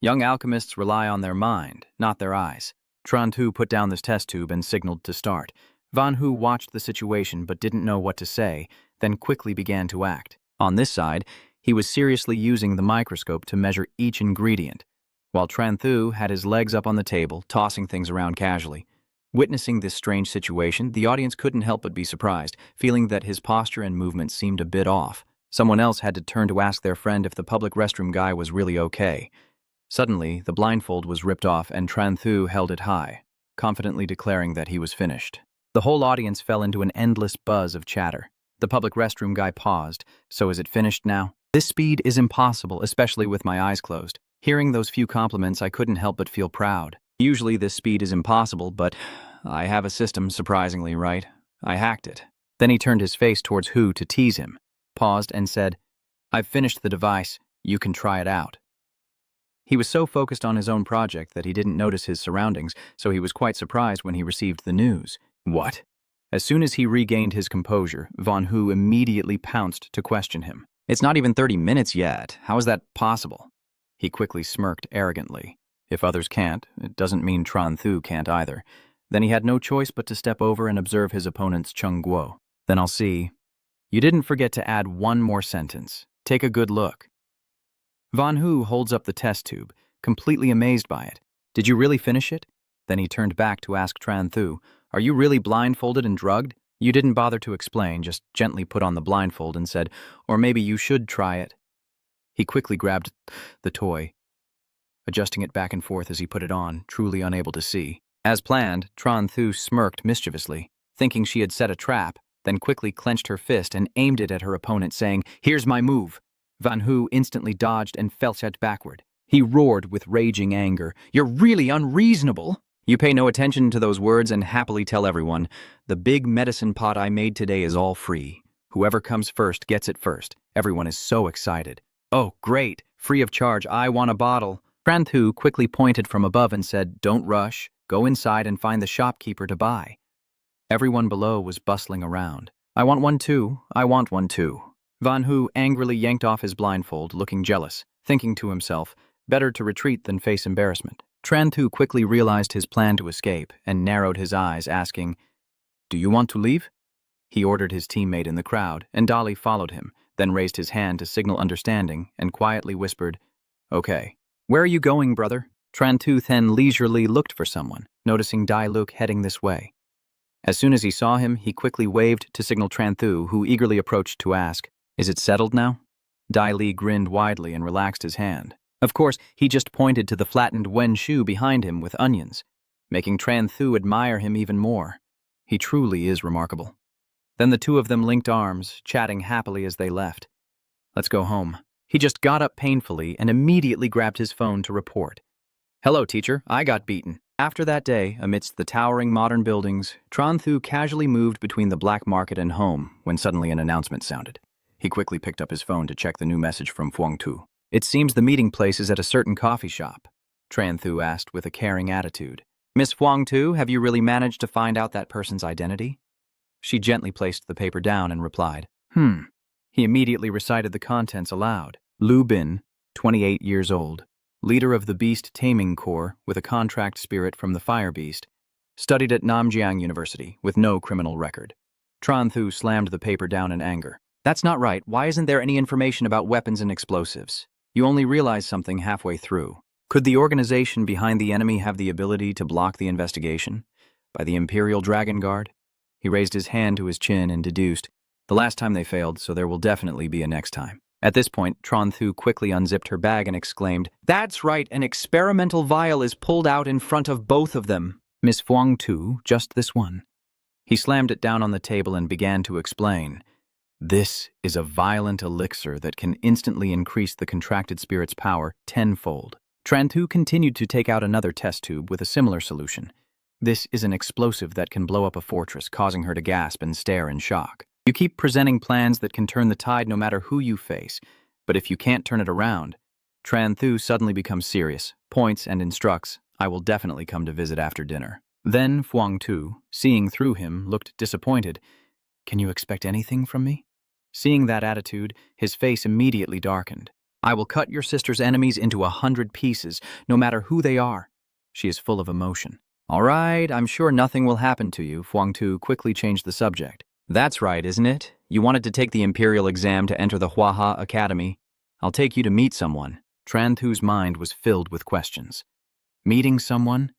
Young alchemists rely on their mind, not their eyes. Tran Thu put down this test tube and signaled to start. Van Hu watched the situation but didn't know what to say, then quickly began to act. On this side, he was seriously using the microscope to measure each ingredient, while Tran Thu had his legs up on the table, tossing things around casually. Witnessing this strange situation, the audience couldn't help but be surprised, feeling that his posture and movements seemed a bit off. Someone else had to turn to ask their friend if the public restroom guy was really okay. Suddenly, the blindfold was ripped off and Tran Thu held it high, confidently declaring that he was finished. The whole audience fell into an endless buzz of chatter. The public restroom guy paused. "So is it finished now?" "This speed is impossible, especially with my eyes closed." Hearing those few compliments, I couldn't help but feel proud. Usually this speed is impossible, but I have a system, surprisingly, right? I hacked it. Then he turned his face towards Hu to tease him, paused and said, "I've finished the device. You can try it out." He was so focused on his own project that he didn't notice his surroundings, so he was quite surprised when he received the news. "What? As soon as he regained his composure, Von Hu immediately pounced to question him. It's not even 30 minutes yet. How is that possible? He quickly smirked arrogantly. If others can't, it doesn't mean Tran Thu can't either. Then he had no choice but to step over and observe his opponent's Chung Guo. Then I'll see. You didn't forget to add one more sentence. Take a good look. Von Hu holds up the test tube, completely amazed by it. Did you really finish it? Then he turned back to ask Tran Thu, are you really blindfolded and drugged? You didn't bother to explain, just gently put on the blindfold and said, or maybe you should try it. He quickly grabbed the toy, adjusting it back and forth as he put it on, truly unable to see. As planned, Tran Thu smirked mischievously, thinking she had set a trap, then quickly clenched her fist and aimed it at her opponent, saying, here's my move. Von Hu instantly dodged and fell set backward. He roared with raging anger, you're really unreasonable. You pay no attention to those words and happily tell everyone, the big medicine pot I made today is all free. Whoever comes first gets it first. Everyone is so excited. Oh, great. Free of charge. I want a bottle. Tran Thu quickly pointed from above and said, don't rush. Go inside and find the shopkeeper to buy. Everyone below was bustling around. I want one too. I want one too. Von Hu angrily yanked off his blindfold, looking jealous, thinking to himself, better to retreat than face embarrassment. Tran Thu quickly realized his plan to escape and narrowed his eyes, asking, do you want to leave? He ordered his teammate in the crowd, and Dolly followed him, then raised his hand to signal understanding and quietly whispered, okay. Where are you going, brother? Tran Thu then leisurely looked for someone, noticing Dai Luk heading this way. As soon as he saw him, he quickly waved to signal Tran Thu, who eagerly approached to ask, is it settled now? Dai Li grinned widely and relaxed his hand. Of course, he just pointed to the flattened Wen Shu behind him with onions, making Tran Thu admire him even more. He truly is remarkable. Then the two of them linked arms, chatting happily as they left. Let's go home. He just got up painfully and immediately grabbed his phone to report. Hello, teacher. I got beaten. After that day, amidst the towering modern buildings, Tran Thu casually moved between the black market and home when suddenly an announcement sounded. He quickly picked up his phone to check the new message from Phuong Tu. It seems the meeting place is at a certain coffee shop, Tran Thu asked with a caring attitude. Miss Phuong Tu, have you really managed to find out that person's identity? She gently placed the paper down and replied, He immediately recited the contents aloud. Lu Bin, 28 years old, leader of the Beast Taming Corps with a contract spirit from the Fire Beast, studied at Namjiang University with no criminal record. Tran Thu slammed the paper down in anger. That's not right. Why isn't there any information about weapons and explosives? You only realize something halfway through. Could the organization behind the enemy have the ability to block the investigation? By the Imperial Dragon Guard? He raised his hand to his chin and deduced, the last time they failed, so there will definitely be a next time. At this point, Tran Thu quickly unzipped her bag and exclaimed, That's right, an experimental vial is pulled out in front of both of them. Miss Phuong Tu, just this one. He slammed it down on the table and began to explain. This is a violent elixir that can instantly increase the contracted spirit's power tenfold. Tran Thu continued to take out another test tube with a similar solution. This is an explosive that can blow up a fortress, causing her to gasp and stare in shock. You keep presenting plans that can turn the tide no matter who you face, but if you can't turn it around, Tran Thu suddenly becomes serious, points and instructs, I will definitely come to visit after dinner. Then Phuong Tu, seeing through him, looked disappointed. Can you expect anything from me? Seeing that attitude, his face immediately darkened. I will cut your sister's enemies into 100 pieces, no matter who they are. She is full of emotion. All right, I'm sure nothing will happen to you. Phuong Tu quickly changed the subject. That's right, isn't it? You wanted to take the Imperial exam to enter the Huaha Academy. I'll take you to meet someone. Tran Thu's mind was filled with questions. Meeting someone?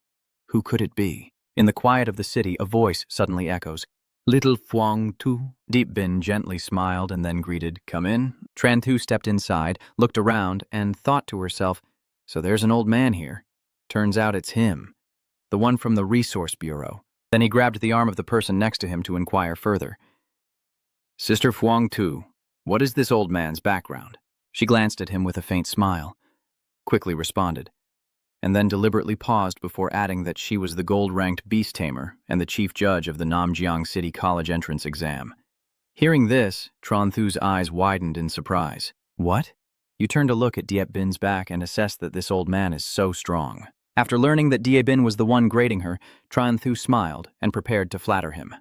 Who could it be? In the quiet of the city, a voice suddenly echoes. Little Phuong Tu. Deep Bin gently smiled and then greeted, Come in. Tran Thu stepped inside, looked around, and thought to herself, So there's an old man here. Turns out it's him. The one from the Resource Bureau. Then he grabbed the arm of the person next to him to inquire further. Sister Phuong Tu, what is this old man's background? She glanced at him with a faint smile, quickly responded, and then deliberately paused before adding that she was the gold-ranked beast tamer and the chief judge of the Namjiang City College entrance exam. Hearing this, Tran Thu's eyes widened in surprise. What? You turned to look at Diep Bin's back and assessed that this old man is so strong. After learning that Diep Bin was the one grading her, Tran Thu smiled and prepared to flatter him.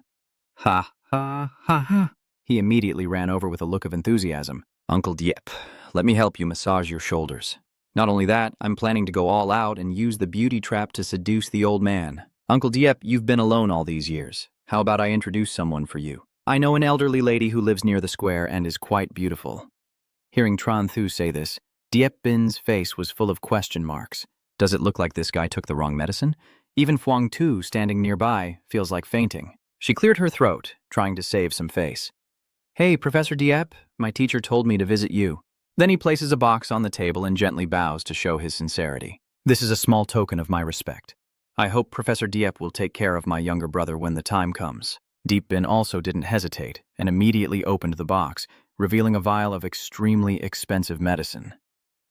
Ha, ha, ha, ha. He immediately ran over with a look of enthusiasm. Uncle Diep, let me help you massage your shoulders. Not only that, I'm planning to go all out and use the beauty trap to seduce the old man. Uncle Diep, you've been alone all these years. How about I introduce someone for you? I know an elderly lady who lives near the square and is quite beautiful. Hearing Tran Thu say this, Diep Bin's face was full of question marks. Does it look like this guy took the wrong medicine? Even Phuong Tu, standing nearby, feels like fainting. She cleared her throat, trying to save some face. Hey, Professor Diep, my teacher told me to visit you. Then he places a box on the table and gently bows to show his sincerity. This is a small token of my respect. I hope Professor Diep will take care of my younger brother when the time comes. Diep Bin also didn't hesitate and immediately opened the box, revealing a vial of extremely expensive medicine.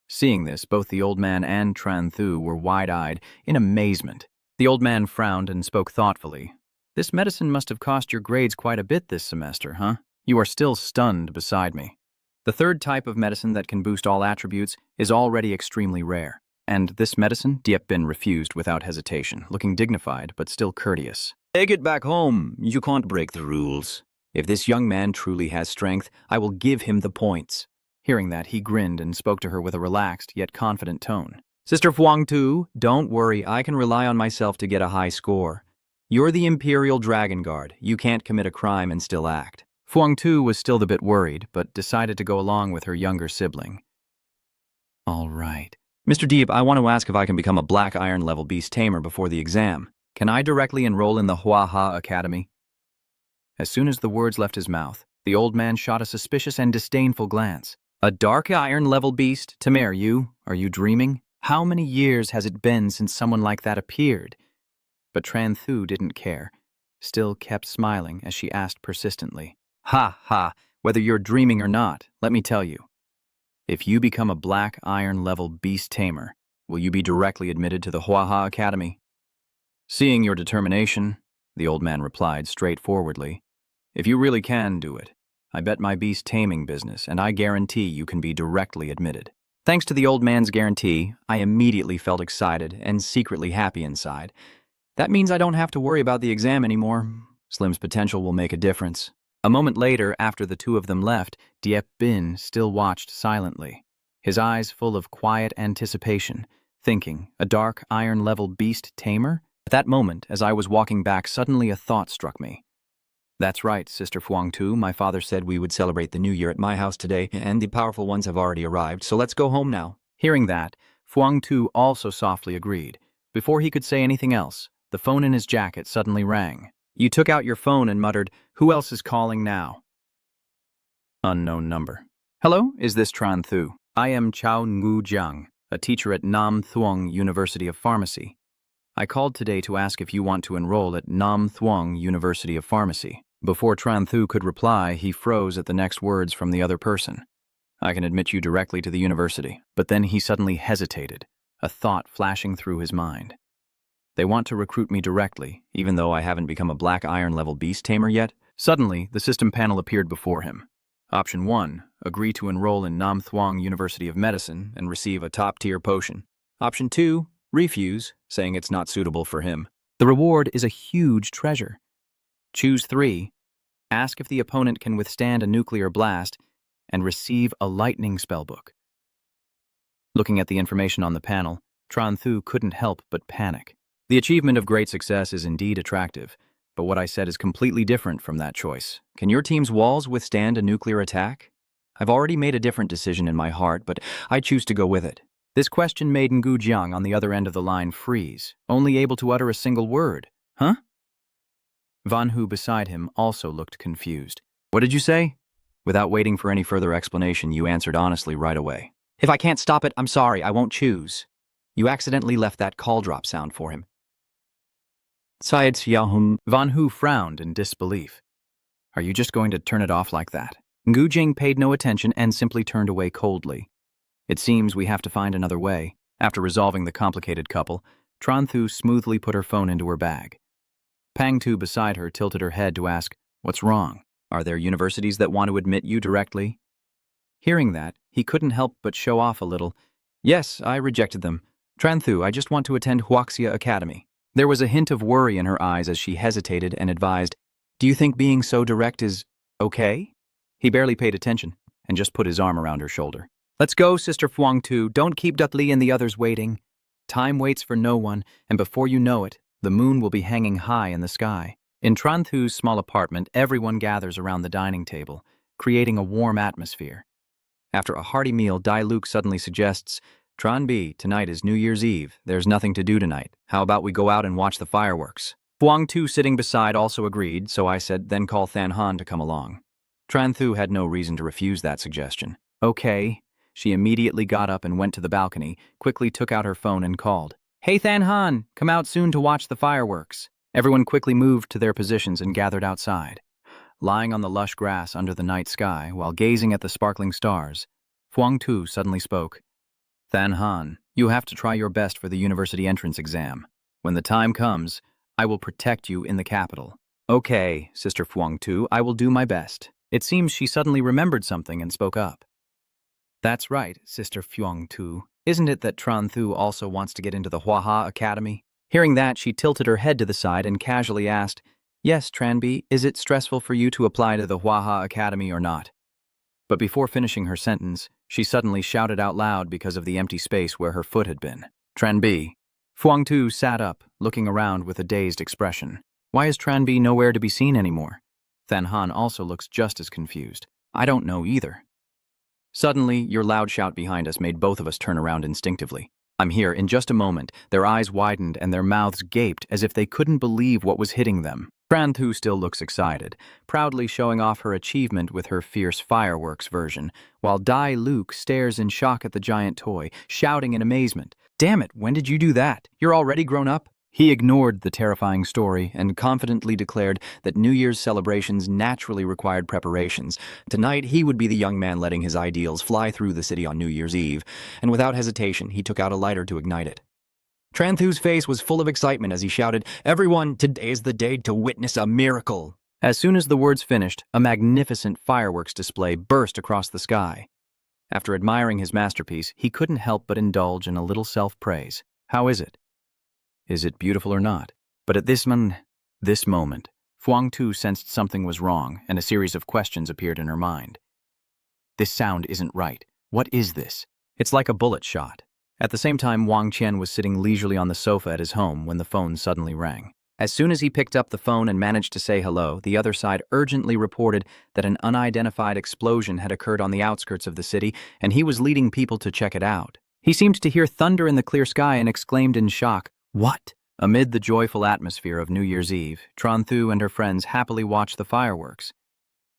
Seeing this, both the old man and Tran Thu were wide-eyed in amazement. The old man frowned and spoke thoughtfully. This medicine must have cost your grades quite a bit this semester, huh? You are still stunned beside me. The third type of medicine that can boost all attributes is already extremely rare. And this medicine, Diep Bin refused without hesitation, looking dignified but still courteous. Take it back home. You can't break the rules. If this young man truly has strength, I will give him the points. Hearing that, he grinned and spoke to her with a relaxed yet confident tone. Sister Phuong Tu, Don't worry, I can rely on myself to get a high score. You're the Imperial Dragon Guard. You can't commit a crime and still act. Phuong Tu was still a bit worried, but decided to go along with her younger sibling. All right. Mr. Diep, I want to ask if I can become a Black Iron level beast tamer before the exam. Can I directly enroll in the Huaha Academy? As soon as the words left his mouth, the old man shot a suspicious and disdainful glance. A dark iron level beast? Tamer, are you dreaming? How many years has it been since someone like that appeared? But Tran Thu didn't care, still kept smiling as she asked persistently. Ha ha, whether you're dreaming or not, let me tell you. If you become a Black Iron level beast tamer, will you be directly admitted to the Huaha Academy? Seeing your determination, the old man replied straightforwardly, if you really can do it, I bet my beast taming business, and I guarantee you can be directly admitted. Thanks to the old man's guarantee, I immediately felt excited and secretly happy inside. That means I don't have to worry about the exam anymore. Slim's potential will make a difference. A moment later, after the two of them left, Diep Bin still watched silently, his eyes full of quiet anticipation, thinking, a dark iron-level beast tamer? At that moment, as I was walking back, suddenly a thought struck me. That's right, Sister Phuong Tu, my father said we would celebrate the new year at my house today, and the powerful ones have already arrived, so let's go home now. Hearing that, Phuong Tu also softly agreed. Before he could say anything else, the phone in his jacket suddenly rang. You took out your phone and muttered, "Who else is calling now?" Unknown number. Hello, is this Tran Thu? I am Chao Ngu Jiang, a teacher at Nam Thuong University of Pharmacy. I called today to ask if you want to enroll at Nam Thuong University of Pharmacy. Before Tran Thu could reply, he froze at the next words from the other person. I can admit you directly to the university. But then he suddenly hesitated, a thought flashing through his mind. They want to recruit me directly, even though I haven't become a Black Iron level beast tamer yet? Suddenly, the system panel appeared before him. Option 1, agree to enroll in Nam Thuong University of Medicine and receive a top-tier potion. Option 2, refuse, saying it's not suitable for him. The reward is a huge treasure. Choose 3, ask if the opponent can withstand a nuclear blast, and receive a lightning spellbook. Looking at the information on the panel, Tran Thu couldn't help but panic. The achievement of great success is indeed attractive, but what I said is completely different from that choice. Can your team's walls withstand a nuclear attack? I've already made a different decision in my heart, but I choose to go with it. This question made Ngu Jiang on the other end of the line freeze, only able to utter a single word. Huh? Van Hu beside him also looked confused. What did you say? Without waiting for any further explanation, you answered honestly right away. If I can't stop it, I'm sorry, I won't choose. You accidentally left that call drop sound for him. Van Hu frowned in disbelief. Are you just going to turn it off like that? Ngu Jing paid no attention and simply turned away coldly. It seems we have to find another way. After resolving the complicated couple, Tran Thu smoothly put her phone into her bag. Pang Tu beside her tilted her head to ask, what's wrong? Are there universities that want to admit you directly? Hearing that, he couldn't help but show off a little. Yes, I rejected them. Tran Thu, I just want to attend Huaha Academy. There was a hint of worry in her eyes as she hesitated and advised, Do you think being so direct is okay? He barely paid attention and just put his arm around her shoulder. Let's go, Sister Fuang Tu. Don't keep Dudley and the others waiting. Time waits for no one, and before you know it, the moon will be hanging high in the sky. In Tran Thu's small apartment, everyone gathers around the dining table, creating a warm atmosphere. After a hearty meal, Dai Luke suddenly suggests, Tran B, tonight is New Year's Eve. There's nothing to do tonight. How about we go out and watch the fireworks? Fuang Tu, sitting beside, also agreed, So I said, then call Than Han to come along. Tran Thu had no reason to refuse that suggestion. Okay. She immediately got up and went to the balcony, quickly took out her phone and called. Hey Than Han, come out soon to watch the fireworks. Everyone quickly moved to their positions and gathered outside. Lying on the lush grass under the night sky, while gazing at the sparkling stars, Fuang Tu suddenly spoke. Than Han, you have to try your best for the university entrance exam. When the time comes, I will protect you in the capital. Okay, Sister Fuang Tu, I will do my best. It seems she suddenly remembered something and spoke up. That's right, Sister Fuang Tu. Isn't it that Tran Thu also wants to get into the Huaha Academy? Hearing that, she tilted her head to the side and casually asked, Yes, Tranby, is it stressful for you to apply to the Huaha Academy or not? But before finishing her sentence, she suddenly shouted out loud because of the empty space where her foot had been. Tranby. Fuang Tu sat up, looking around with a dazed expression. Why is Tranby nowhere to be seen anymore? Than Han also looks just as confused. I don't know either. Suddenly, your loud shout behind us made both of us turn around instinctively. I'm here in just a moment. Their eyes widened and their mouths gaped as if they couldn't believe what was hitting them. Tran Thu still looks excited, proudly showing off her achievement with her fierce fireworks version, while Dai Luke stares in shock at the giant toy, shouting in amazement. Damn it, when did you do that? You're already grown up? He ignored the terrifying story and confidently declared that New Year's celebrations naturally required preparations. Tonight, he would be the young man letting his ideals fly through the city on New Year's Eve, and without hesitation, he took out a lighter to ignite it. Tran Thu's face was full of excitement as he shouted, Everyone, today is the day to witness a miracle. As soon as the words finished, a magnificent fireworks display burst across the sky. After admiring his masterpiece, he couldn't help but indulge in a little self-praise. How is it? Is it beautiful or not? But at this moment, Fuang Tu sensed something was wrong, and a series of questions appeared in her mind. This sound isn't right. What is this? It's like a bullet shot. At the same time, Wang Qian was sitting leisurely on the sofa at his home when the phone suddenly rang. As soon as he picked up the phone and managed to say hello, the other side urgently reported that an unidentified explosion had occurred on the outskirts of the city, and he was leading people to check it out. He seemed to hear thunder in the clear sky and exclaimed in shock, What? Amid the joyful atmosphere of New Year's Eve, Tran Thu and her friends happily watched the fireworks.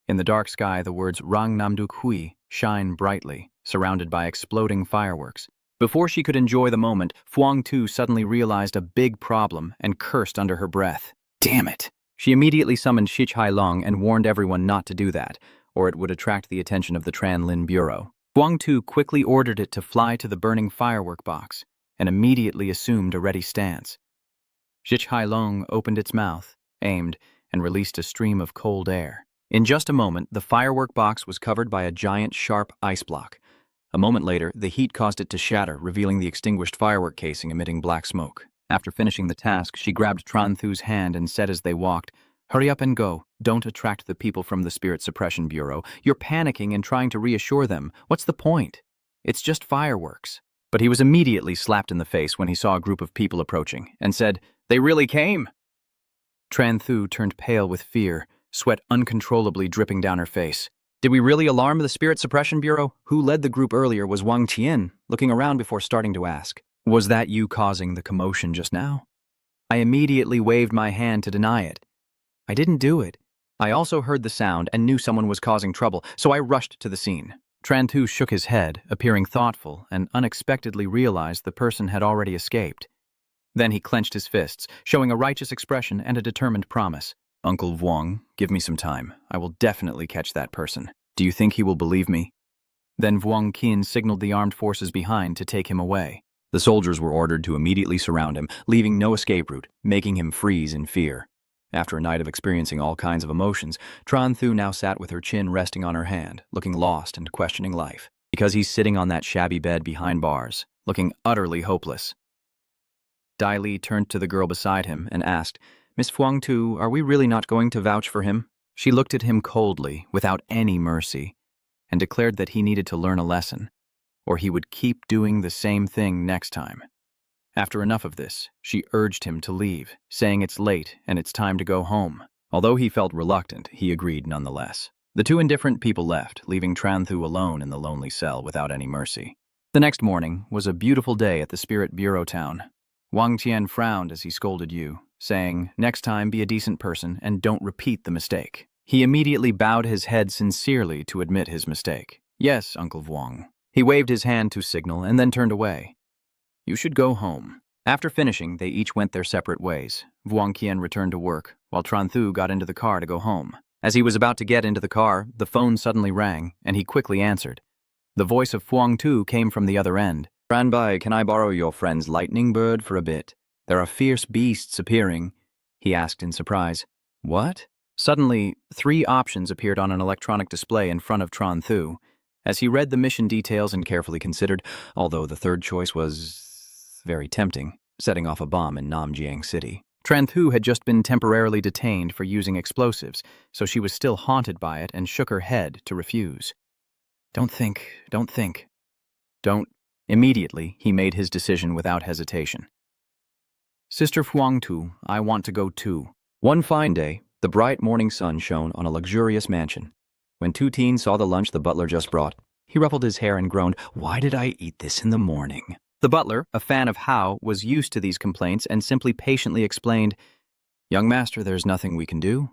In the dark sky, the words Rang Namduk Hui shine brightly, surrounded by exploding fireworks. Before she could enjoy the moment, Fuang Tu suddenly realized a big problem and cursed under her breath. Damn it! She immediately summoned Shich Hailong and warned everyone not to do that, or it would attract the attention of the Tran Lin Bureau. Fuang Tu quickly ordered it to fly to the burning firework box and immediately assumed a ready stance. Shich Hailong opened its mouth, aimed, and released a stream of cold air. In just a moment, the firework box was covered by a giant, sharp ice block. A moment later, the heat caused it to shatter, revealing the extinguished firework casing emitting black smoke. After finishing the task, she grabbed Tran Thu's hand and said as they walked, Hurry up and go. Don't attract the people from the Spirit Suppression Bureau. You're panicking and trying to reassure them. What's the point? It's just fireworks. But he was immediately slapped in the face when he saw a group of people approaching and said, They really came! Tran Thu turned pale with fear, sweat uncontrollably dripping down her face. Did we really alarm the Spirit Suppression Bureau? Who led the group earlier was Wang Qian, looking around before starting to ask. Was that you causing the commotion just now? I immediately waved my hand to deny it. I didn't do it. I also heard the sound and knew someone was causing trouble, so I rushed to the scene. Tran Thu shook his head, appearing thoughtful, and unexpectedly realized the person had already escaped. Then he clenched his fists, showing a righteous expression and a determined promise. Uncle Vuong, give me some time. I will definitely catch that person. Do you think he will believe me? Then Vuong Qin signaled the armed forces behind to take him away. The soldiers were ordered to immediately surround him, leaving no escape route, making him freeze in fear. After a night of experiencing all kinds of emotions, Tran Thu now sat with her chin resting on her hand, looking lost and questioning life. Because he's sitting on that shabby bed behind bars, looking utterly hopeless. Dai Li turned to the girl beside him and asked, Miss Fuang Tu, are we really not going to vouch for him? She looked at him coldly, without any mercy, and declared that he needed to learn a lesson, or he would keep doing the same thing next time. After enough of this, she urged him to leave, saying it's late and it's time to go home. Although he felt reluctant, he agreed nonetheless. The two indifferent people left, leaving Tran Thu alone in the lonely cell without any mercy. The next morning was a beautiful day at the Spirit Bureau town. Wang Tian frowned as he scolded Yu, saying, "Next time be a decent person and don't repeat the mistake." He immediately bowed his head sincerely to admit his mistake. "Yes, Uncle Vuong." He waved his hand to signal and then turned away. "You should go home." After finishing, they each went their separate ways. Vuong Qian returned to work, while Tran Thu got into the car to go home. As he was about to get into the car, the phone suddenly rang, and he quickly answered. The voice of Fuang Tu came from the other end. "Ran by, can I borrow your friend's lightning bird for a bit? There are fierce beasts appearing," he asked in surprise. "What?" Suddenly, 3 options appeared on an electronic display in front of Tran Thu. As he read the mission details and carefully considered, although the third choice was very tempting, setting off a bomb in Namjiang City. Tran Thu had just been temporarily detained for using explosives, so she was still haunted by it and shook her head to refuse. Don't think. Immediately, he made his decision without hesitation. "Sister Fuang Tu, I want to go too." One fine day, the bright morning sun shone on a luxurious mansion. When Tu Tin saw the lunch the butler just brought, he ruffled his hair and groaned, "Why did I eat this in the morning?" The butler, a fan of Hao, was used to these complaints and simply patiently explained, "Young master, there's nothing we can do.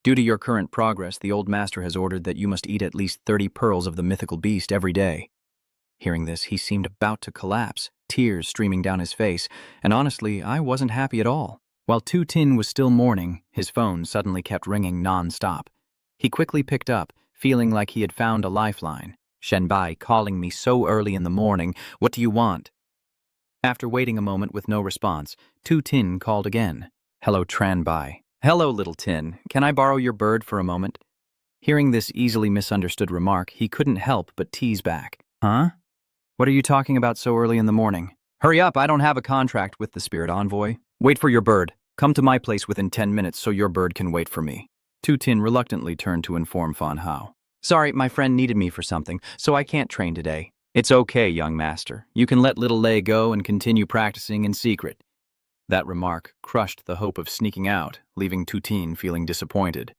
Due to your current progress, the old master has ordered that you must eat at least 30 pearls of the mythical beast every day." Hearing this, he seemed about to collapse, tears streaming down his face, and honestly, I wasn't happy at all. While Tu Tin was still mourning, his phone suddenly kept ringing non-stop. He quickly picked up, feeling like he had found a lifeline. "Shenbai calling me so early in the morning. What do you want?" After waiting a moment with no response, Tu Tin called again. "Hello, Tran Bai." "Hello, little Tin. Can I borrow your bird for a moment?" Hearing this easily misunderstood remark, he couldn't help but tease back. "Huh? What are you talking about so early in the morning?" "Hurry up, I don't have a contract with the Spirit Envoy." "Wait for your bird. Come to my place within 10 minutes so your bird can wait for me." Tu Tin reluctantly turned to inform Fan Hao. "Sorry, my friend needed me for something, so I can't train today." "It's okay, young master. You can let little Lei go and continue practicing in secret." That remark crushed the hope of sneaking out, leaving Tu Tin feeling disappointed.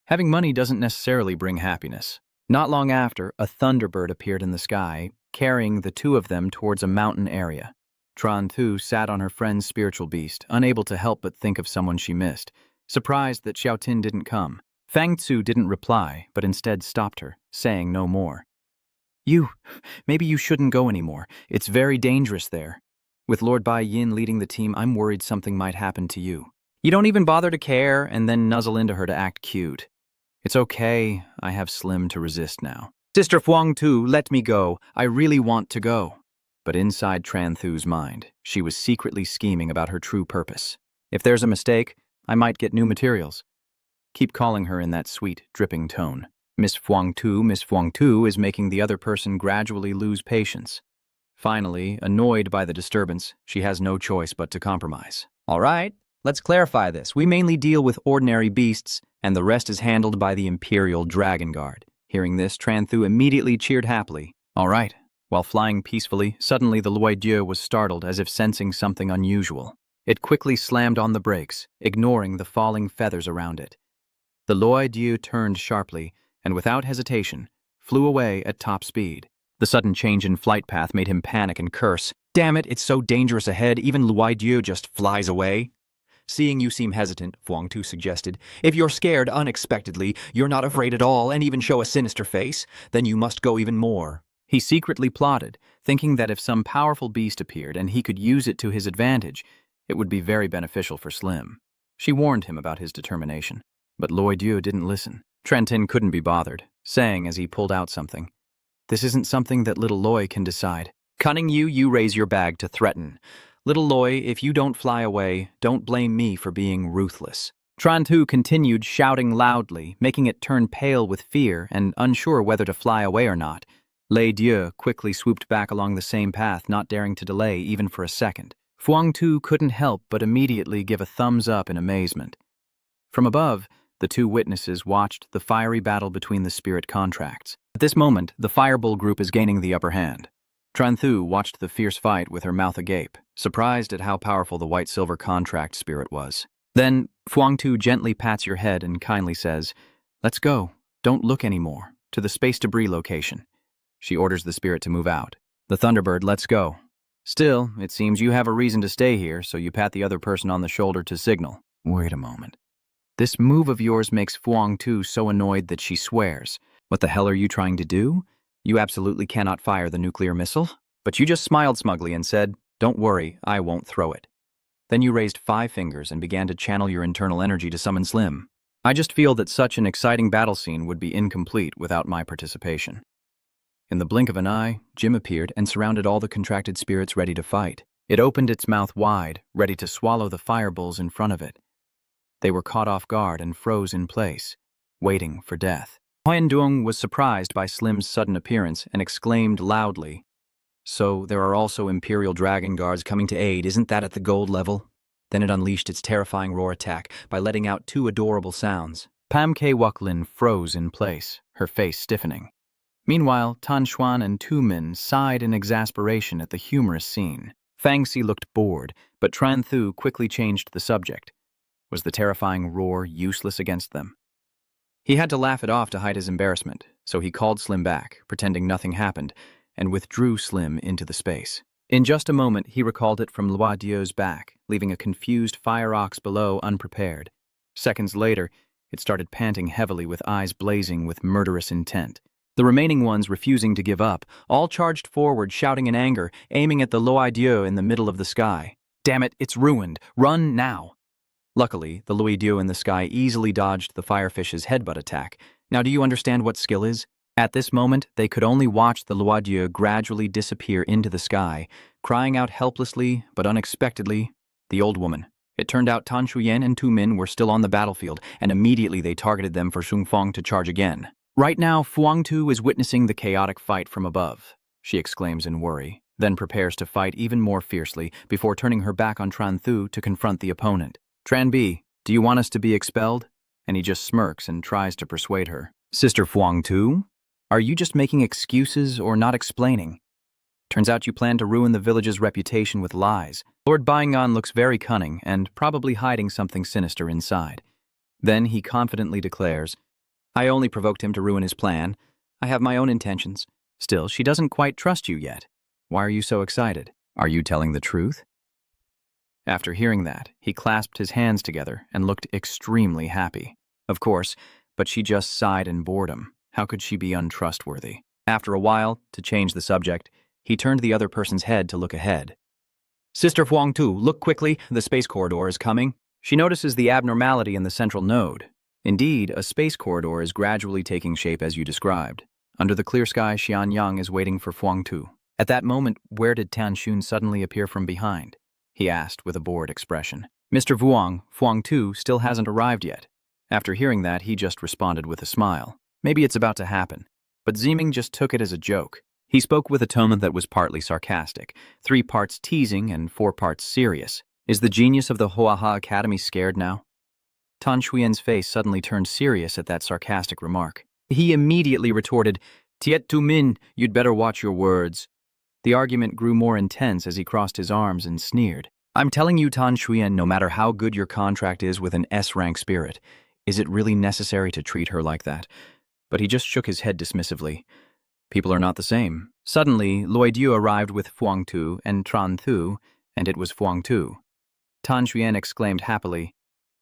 Having money doesn't necessarily bring happiness. Not long after, a thunderbird appeared in the sky, carrying the two of them towards a mountain area. Tran Thu sat on her friend's spiritual beast, unable to help but think of someone she missed, surprised that Xiao Tin didn't come. Fang Tzu didn't reply, but instead stopped her, saying no more. Maybe you shouldn't go anymore. It's very dangerous there. With Lord Bai Yin leading the team, I'm worried something might happen to you. You don't even bother to care and then nuzzle into her to act cute. It's okay, I have Slim to resist now. Sister Fuang Tu, let me go. I really want to go. But inside Tran Thu's mind, she was secretly scheming about her true purpose. If there's a mistake, I might get new materials. Keep calling her in that sweet, dripping tone. Miss Fuang Tu is making the other person gradually lose patience. Finally, annoyed by the disturbance, she has no choice but to compromise. All right, let's clarify this. We mainly deal with ordinary beasts, and the rest is handled by the Imperial Dragon Guard. Hearing this, Tran Thu immediately cheered happily. All right. While flying peacefully, suddenly the Loi Dieu was startled as if sensing something unusual. It quickly slammed on the brakes, ignoring the falling feathers around it. The Loi Dieu turned sharply, and without hesitation, flew away at top speed. The sudden change in flight path made him panic and curse. Damn it, it's so dangerous ahead, even Loi Dieu just flies away. Seeing you seem hesitant, Fuang Tu suggested, if you're scared unexpectedly, you're not afraid at all, and even show a sinister face, then you must go even more. He secretly plotted, thinking that if some powerful beast appeared and he could use it to his advantage, it would be very beneficial for Slim. She warned him about his determination, but Loi Dieu didn't listen. Trentin couldn't be bothered, saying as he pulled out something, "This isn't something that little Loi can decide." "Cunning you raise your bag to threaten. Little Loi, if you don't fly away, don't blame me for being ruthless." Tran Thu continued shouting loudly, making it turn pale with fear and unsure whether to fly away or not. Lei Dieu quickly swooped back along the same path, not daring to delay even for a second. Fuang Tu couldn't help but immediately give a thumbs up in amazement. From above, the two witnesses watched the fiery battle between the spirit contracts. At this moment, the Firebull group is gaining the upper hand. Tran Thu watched the fierce fight with her mouth agape, surprised at how powerful the white-silver contract spirit was. Then, Fuang Tu gently pats your head and kindly says, "Let's go. Don't look anymore. To the space debris location." She orders the spirit to move out. The Thunderbird lets go. Still, it seems you have a reason to stay here, so you pat the other person on the shoulder to signal. Wait a moment. This move of yours makes Fuang Tu so annoyed that she swears. What the hell are you trying to do? You absolutely cannot fire the nuclear missile? But you just smiled smugly and said, "Don't worry, I won't throw it." Then you raised 5 fingers and began to channel your internal energy to summon Slim. I just feel that such an exciting battle scene would be incomplete without my participation. In the blink of an eye, Jim appeared and surrounded all the contracted spirits ready to fight. It opened its mouth wide, ready to swallow the firebulls in front of it. They were caught off guard and froze in place, waiting for death. Huyen Duong was surprised by Slim's sudden appearance and exclaimed loudly, "So there are also Imperial Dragon Guards coming to aid, isn't that at the gold level?" Then it unleashed its terrifying roar attack by letting out 2 adorable sounds. Pam K. Wuklin froze in place, her face stiffening. Meanwhile, Tan Xuan and Tu Min sighed in exasperation at the humorous scene. Fang Xi looked bored, but Tran Thu quickly changed the subject. Was the terrifying roar useless against them? He had to laugh it off to hide his embarrassment, so he called Slim back, pretending nothing happened, and withdrew Slim into the space. In just a moment, he recalled it from Loi Dieu's back, leaving a confused fire ox below unprepared. Seconds later, it started panting heavily with eyes blazing with murderous intent. The remaining ones refusing to give up, all charged forward, shouting in anger, aiming at the Loi Dieu in the middle of the sky. "Damn it, it's ruined! Run now!" Luckily, the Loi Dieu in the sky easily dodged the firefish's headbutt attack. Now do you understand what skill is? At this moment, they could only watch the Loi Dieu gradually disappear into the sky, crying out helplessly, but unexpectedly, the old woman. It turned out Tan Shuyan and Tu Min were still on the battlefield, and immediately they targeted them for Xung Fong to charge again. Right now, Fuang Tu is witnessing the chaotic fight from above, she exclaims in worry, then prepares to fight even more fiercely before turning her back on Tran Thu to confront the opponent. "Tran B, do you want us to be expelled?" And he just smirks and tries to persuade her. "Sister Fuang Tu, are you just making excuses or not explaining? Turns out you plan to ruin the village's reputation with lies." Lord Baingan looks very cunning and probably hiding something sinister inside. Then he confidently declares, "I only provoked him to ruin his plan. I have my own intentions." Still, she doesn't quite trust you yet. Why are you so excited? Are you telling the truth? After hearing that, he clasped his hands together and looked extremely happy. Of course, but she just sighed in boredom. How could she be untrustworthy? After a while, to change the subject, he turned the other person's head to look ahead. "Sister Fuang Tu, look quickly, the space corridor is coming." She notices the abnormality in the central node. Indeed, a space corridor is gradually taking shape as you described. Under the clear sky, Xian Yang is waiting for Fuang Tu. At that moment, where did Tan Xun suddenly appear from behind? He asked with a bored expression. "Mr. Vuong, Fuang Tu still hasn't arrived yet." After hearing that, he just responded with a smile. Maybe it's about to happen. But Ziming just took it as a joke. He spoke with a tone that was partly sarcastic, 3 parts teasing and 4 parts serious. Is the genius of the Huaha Academy scared now? Tan Shuyan's face suddenly turned serious at that sarcastic remark. He immediately retorted, "Tiet Tu Min, you'd better watch your words." The argument grew more intense as he crossed his arms and sneered. "I'm telling you, Tan Shuyan, no matter how good your contract is with an S-rank spirit, is it really necessary to treat her like that?" But he just shook his head dismissively. People are not the same. Suddenly, Loi Dieu arrived with Fuang Tu and Tran Thu, and it was Fuang Tu. Tan Shuyan exclaimed happily,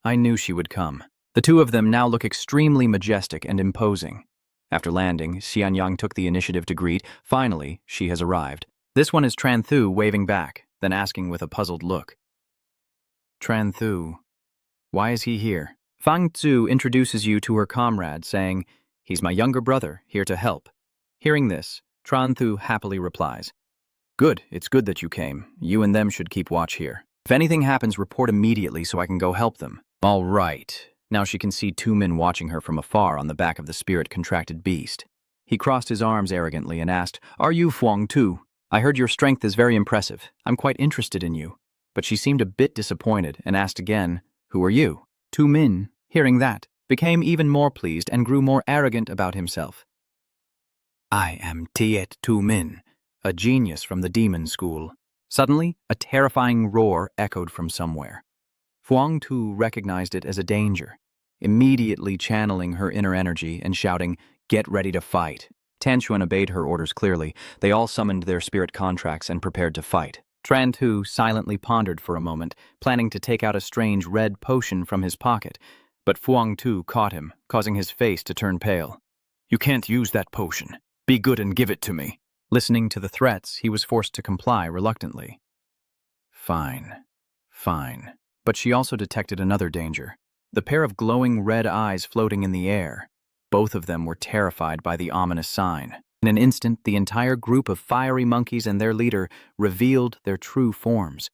"I knew she would come." The two of them now look extremely majestic and imposing. After landing, Xian Yang took the initiative to greet. Finally, she has arrived. This one is Tran Thu waving back, then asking with a puzzled look. "Tran Thu, why is he here?" Fang Tzu introduces you to her comrade, saying, "He's my younger brother, here to help." Hearing this, Tran Thu happily replies, "Good, it's good that you came. You and them should keep watch here. If anything happens, report immediately so I can go help them." All right. Now she can see 2 men watching her from afar on the back of the spirit-contracted beast. He crossed his arms arrogantly and asked, "Are you Fuang Tu? I heard your strength is very impressive. I'm quite interested in you." but she seemed a bit disappointed and asked again, "Who are you?" Tu Min, hearing that, became even more pleased and grew more arrogant about himself. "I am Tiet Tu Min, a genius from the demon school." Suddenly, a terrifying roar echoed from somewhere. Fuang Tu recognized it as a danger, immediately channeling her inner energy and shouting, "Get ready to fight." Tan Xuan obeyed her orders clearly. They all summoned their spirit contracts and prepared to fight. Tran Tu silently pondered for a moment, planning to take out a strange red potion from his pocket, but Fuang Tu caught him, causing his face to turn pale. "You can't use that potion. Be good and give it to me." Listening to the threats, he was forced to comply reluctantly. Fine. But she also detected another danger. The pair of glowing red eyes floating in the air. Both of them were terrified by the ominous sign. In an instant, the entire group of fiery monkeys and their leader revealed their true forms.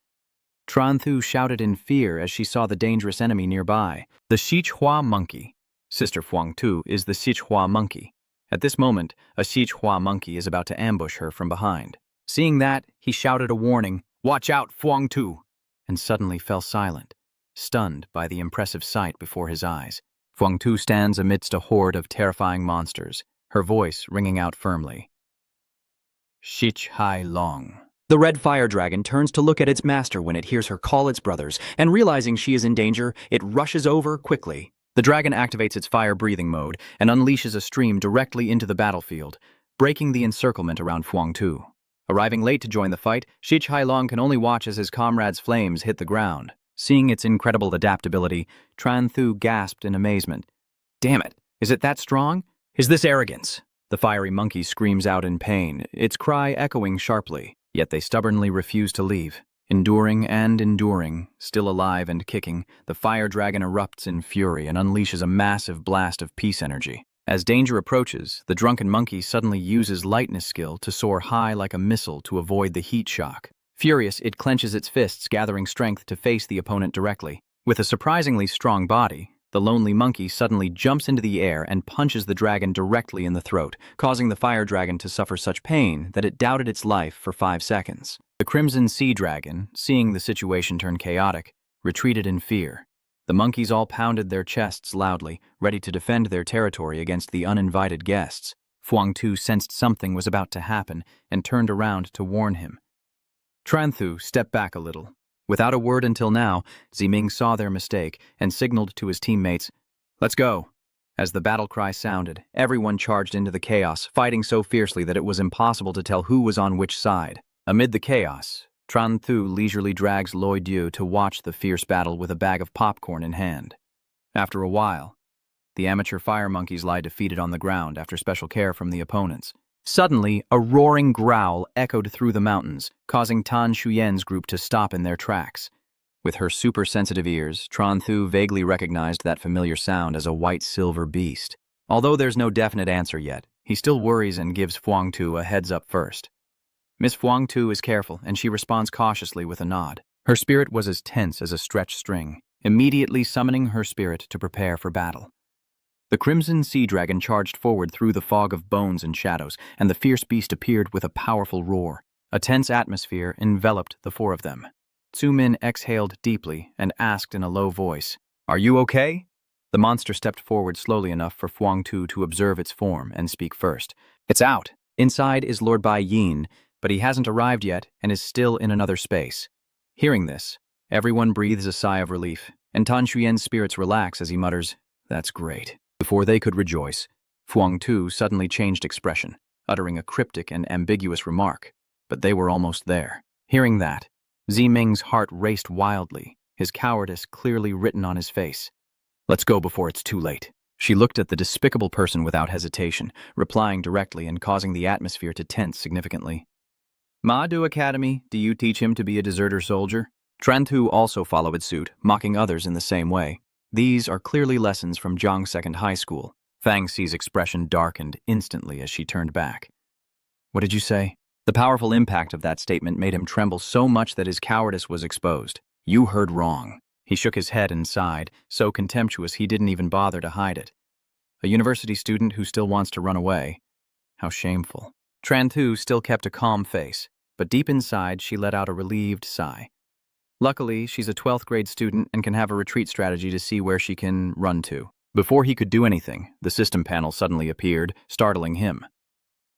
Tran Thu shouted in fear as she saw the dangerous enemy nearby. The Shichhua monkey. Sister Fuang Tu is the Shichhua monkey. At this moment, a Shichhua monkey is about to ambush her from behind. Seeing that, he shouted a warning, "Watch out, Fuang Tu!" and suddenly fell silent, stunned by the impressive sight before his eyes. Fuang Tu stands amidst a horde of terrifying monsters, her voice ringing out firmly. "Shich Hai Long." The red fire dragon turns to look at its master when it hears her call its brothers, and realizing she is in danger, it rushes over quickly. The dragon activates its fire-breathing mode and unleashes a stream directly into the battlefield, breaking the encirclement around Fuang Tu. Arriving late to join the fight, Shich Hai Long can only watch as his comrade's flames hit the ground. Seeing its incredible adaptability, Tran Thu gasped in amazement. "Damn it, is it that strong? Is this arrogance?" The fiery monkey screams out in pain, its cry echoing sharply, yet they stubbornly refuse to leave. Enduring and enduring, still alive and kicking, the fire dragon erupts in fury and unleashes a massive blast of peace energy. As danger approaches, the drunken monkey suddenly uses lightness skill to soar high like a missile to avoid the heat shock. Furious, it clenches its fists, gathering strength to face the opponent directly. With a surprisingly strong body, the lonely monkey suddenly jumps into the air and punches the dragon directly in the throat, causing the fire dragon to suffer such pain that it doubted its life for 5 seconds. The Crimson Sea Dragon, seeing the situation turn chaotic, retreated in fear. The monkeys all pounded their chests loudly, ready to defend their territory against the uninvited guests. Fuang Tu sensed something was about to happen and turned around to warn him. Tran Thu stepped back a little. Without a word until now, Ziming saw their mistake and signaled to his teammates, "Let's go." As the battle cry sounded, everyone charged into the chaos, fighting so fiercely that it was impossible to tell who was on which side. Amid the chaos, Tran Thu leisurely drags Loi Dieu to watch the fierce battle with a bag of popcorn in hand. After a while, the amateur fire monkeys lie defeated on the ground after special care from the opponents. Suddenly, a roaring growl echoed through the mountains, causing Tan Shuyan's group to stop in their tracks. With her super-sensitive ears, Tran Thu vaguely recognized that familiar sound as a white-silver beast. Although there's no definite answer yet, he still worries and gives Fuang Tu a heads-up first. Miss Fuang Tu is careful, and she responds cautiously with a nod. Her spirit was as tense as a stretched string, immediately summoning her spirit to prepare for battle. The Crimson Sea Dragon charged forward through the fog of bones and shadows, and the fierce beast appeared with a powerful roar. A tense atmosphere enveloped the 4 of them. Tzu Min exhaled deeply and asked in a low voice, "Are you okay?" The monster stepped forward slowly enough for Fuang Tu to observe its form and speak first. "It's out. Inside is Lord Bai Yin, but he hasn't arrived yet and is still in another space." Hearing this, everyone breathes a sigh of relief, and Tan Shuyan's spirits relax as he mutters, "That's great." Before they could rejoice, Fuang Tu suddenly changed expression, uttering a cryptic and ambiguous remark, but they were almost there. Hearing that, Ziming's heart raced wildly, his cowardice clearly written on his face. "Let's go before it's too late." She looked at the despicable person without hesitation, replying directly and causing the atmosphere to tense significantly. "Huaha Academy, do you teach him to be a deserter soldier?" Tran Thu also followed suit, mocking others in the same way. These are clearly lessons from Zhang Second High School. Fang Xi's expression darkened instantly as she turned back. "What did you say?" The powerful impact of that statement made him tremble so much that his cowardice was exposed. "You heard wrong." He shook his head and sighed, so contemptuous he didn't even bother to hide it. A university student who still wants to run away. How shameful. Tran Thu still kept a calm face, but deep inside she let out a relieved sigh. Luckily, she's a 12th grade student and can have a retreat strategy to see where she can run to. Before he could do anything, the system panel suddenly appeared, startling him.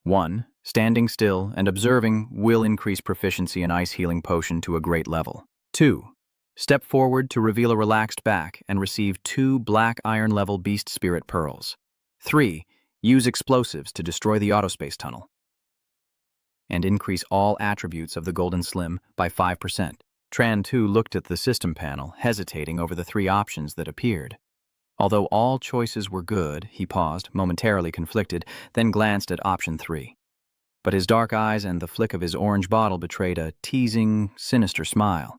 1. Standing still and observing will increase proficiency in ice healing potion to a great level. 2. Step forward to reveal a relaxed back and receive 2 black iron level beast spirit pearls. 3. Use explosives to destroy the autospace tunnel and increase all attributes of the Golden Slim by 5%. Tran Tu looked at the system panel, hesitating over the 3 options that appeared. Although all choices were good, he paused, momentarily conflicted, then glanced at option 3. But his dark eyes and the flick of his orange bottle betrayed a teasing, sinister smile.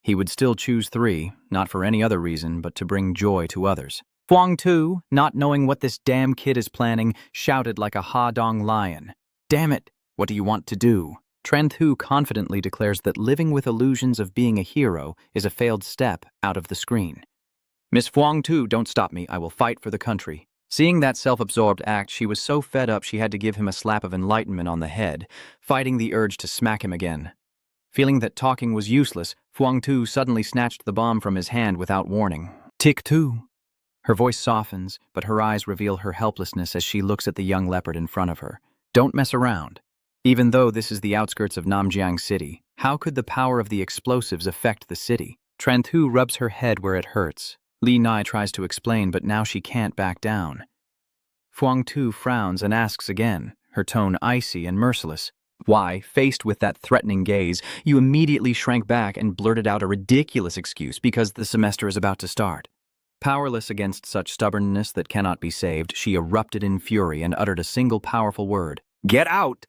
He would still choose 3, not for any other reason but to bring joy to others. Huang Tu, not knowing what this damn kid is planning, shouted like a ha-dong lion. Damn it, what do you want to do? Tran Tu confidently declares that living with illusions of being a hero is a failed step out of the screen. Miss Huang Tu, don't stop me, I will fight for the country. Seeing that self-absorbed act, she was so fed up she had to give him a slap of enlightenment on the head, fighting the urge to smack him again. Feeling that talking was useless, Huang Tu suddenly snatched the bomb from his hand without warning. Tick Tu. Her voice softens, but her eyes reveal her helplessness as she looks at the young leopard in front of her. Don't mess around. Even though this is the outskirts of Namjiang City, how could the power of the explosives affect the city? Tran Tu rubs her head where it hurts. Li Nai tries to explain, but now she can't back down. Huang Tu frowns and asks again, her tone icy and merciless. Why, faced with that threatening gaze, you immediately shrank back and blurted out a ridiculous excuse because the semester is about to start. Powerless against such stubbornness that cannot be saved, she erupted in fury and uttered a single powerful word. Get out!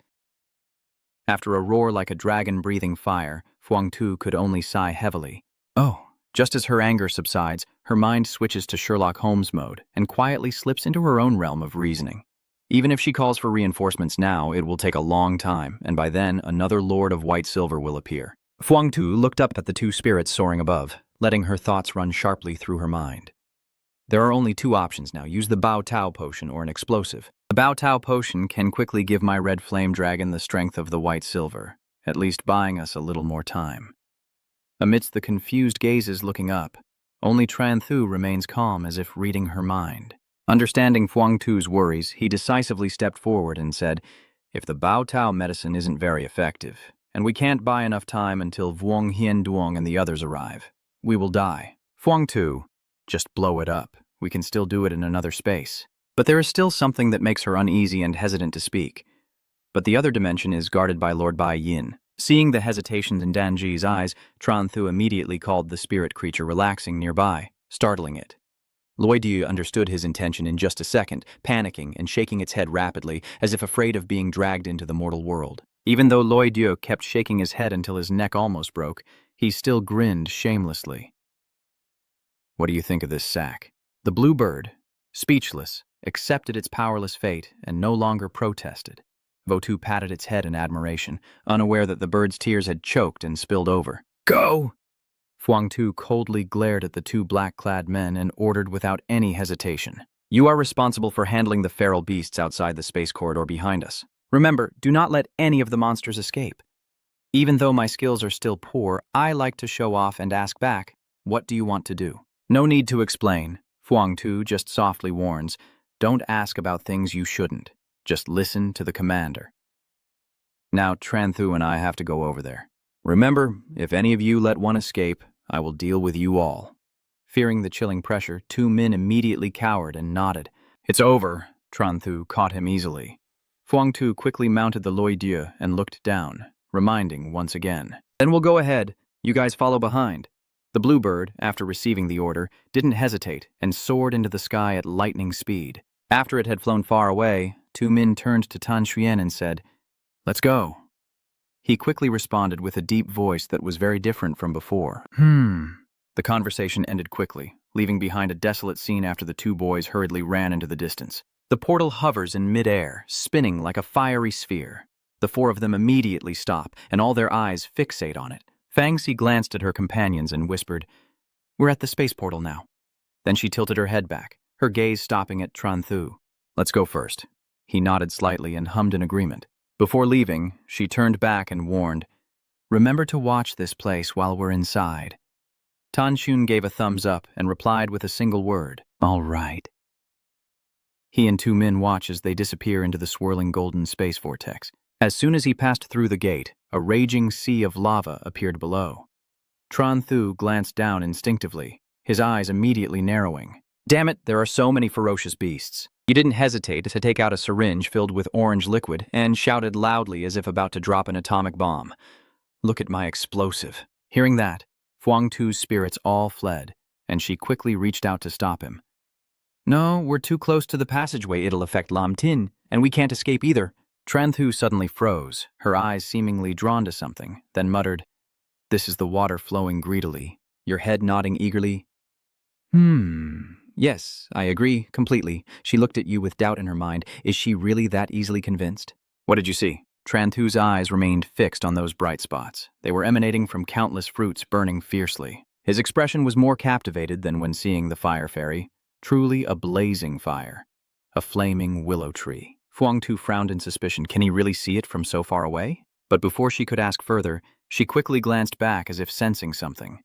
After a roar like a dragon breathing fire, Huang Tu could only sigh heavily. Oh, just as her anger subsides, her mind switches to Sherlock Holmes mode and quietly slips into her own realm of reasoning. Even if she calls for reinforcements now, it will take a long time, and by then another Lord of White Silver will appear. Huang Tu looked up at the 2 spirits soaring above, letting her thoughts run sharply through her mind. There are only 2 options now, use the Bao Tao potion or an explosive. The Bao Tao potion can quickly give my red flame dragon the strength of the White Silver, at least buying us a little more time. Amidst the confused gazes looking up, only Tran Tu remains calm as if reading her mind. Understanding Huang Tu's worries, he decisively stepped forward and said, if the Bao Tao medicine isn't very effective, and we can't buy enough time until Vuong Hien Duong and the others arrive, we will die. Huang Tu, just blow it up. We can still do it in another space. But there is still something that makes her uneasy and hesitant to speak. But the other dimension is guarded by Lord Bai Yin. Seeing the hesitations in Danji's eyes, Tran Tu immediately called the spirit creature relaxing nearby, startling it. Loi Diu understood his intention in just a second, panicking and shaking its head rapidly, as if afraid of being dragged into the mortal world. Even though Loi Diu kept shaking his head until his neck almost broke, he still grinned shamelessly. What do you think of this sack? The blue bird, speechless, accepted its powerless fate and no longer protested. Votu patted its head in admiration, unaware that the bird's tears had choked and spilled over. Go! Huang Tu coldly glared at the 2 black-clad men and ordered without any hesitation. You are responsible for handling the feral beasts outside the space corridor behind us. Remember, do not let any of the monsters escape. Even though my skills are still poor, I like to show off and ask back, what do you want to do? No need to explain. Huang Tu just softly warns, don't ask about things you shouldn't. Just listen to the commander. Now Tran Tu and I have to go over there. Remember, if any of you let one escape, I will deal with you all. Fearing the chilling pressure, 2 men immediately cowered and nodded. It's over. Tran Tu caught him easily. Huang Tu quickly mounted the Loi Dieu and looked down, reminding once again. Then we'll go ahead. You guys follow behind. The bluebird, after receiving the order, didn't hesitate and soared into the sky at lightning speed. After it had flown far away, 2 men turned to Tan Xuyen and said, Let's go. He quickly responded with a deep voice that was very different from before. The conversation ended quickly, leaving behind a desolate scene after the 2 boys hurriedly ran into the distance. The portal hovers in midair, spinning like a fiery sphere. The 4 of them immediately stop, and all their eyes fixate on it. Fangxi glanced at her companions and whispered, We're at the space portal now. Then she tilted her head back, her gaze stopping at Tran Tu. Let's go first. He nodded slightly and hummed in agreement. Before leaving, she turned back and warned, Remember to watch this place while we're inside. Tan Xun gave a thumbs up and replied with a single word, all right. He and two men watch as they disappear into the swirling golden space vortex. As soon as he passed through the gate, a raging sea of lava appeared below. Tran Thu glanced down instinctively, his eyes immediately narrowing. Damn it, there are so many ferocious beasts. He didn't hesitate to take out a syringe filled with orange liquid and shouted loudly as if about to drop an atomic bomb. Look at my explosive. Hearing that, Fuang Tu's spirits all fled, and she quickly reached out to stop him. No, we're too close to the passageway. It'll affect Lam Tin, and we can't escape either. Tran Thu suddenly froze, her eyes seemingly drawn to something, then muttered, This is the water flowing greedily, your head nodding eagerly. Yes, I agree, completely. She looked at you with doubt in her mind. Is she really that easily convinced? What did you see? Tran Thu's eyes remained fixed on those bright spots. They were emanating from countless fruits burning fiercely. His expression was more captivated than when seeing the fire fairy. Truly a blazing fire. A flaming willow tree. Fuang Tu frowned in suspicion. Can he really see it from so far away? But before she could ask further, she quickly glanced back as if sensing something.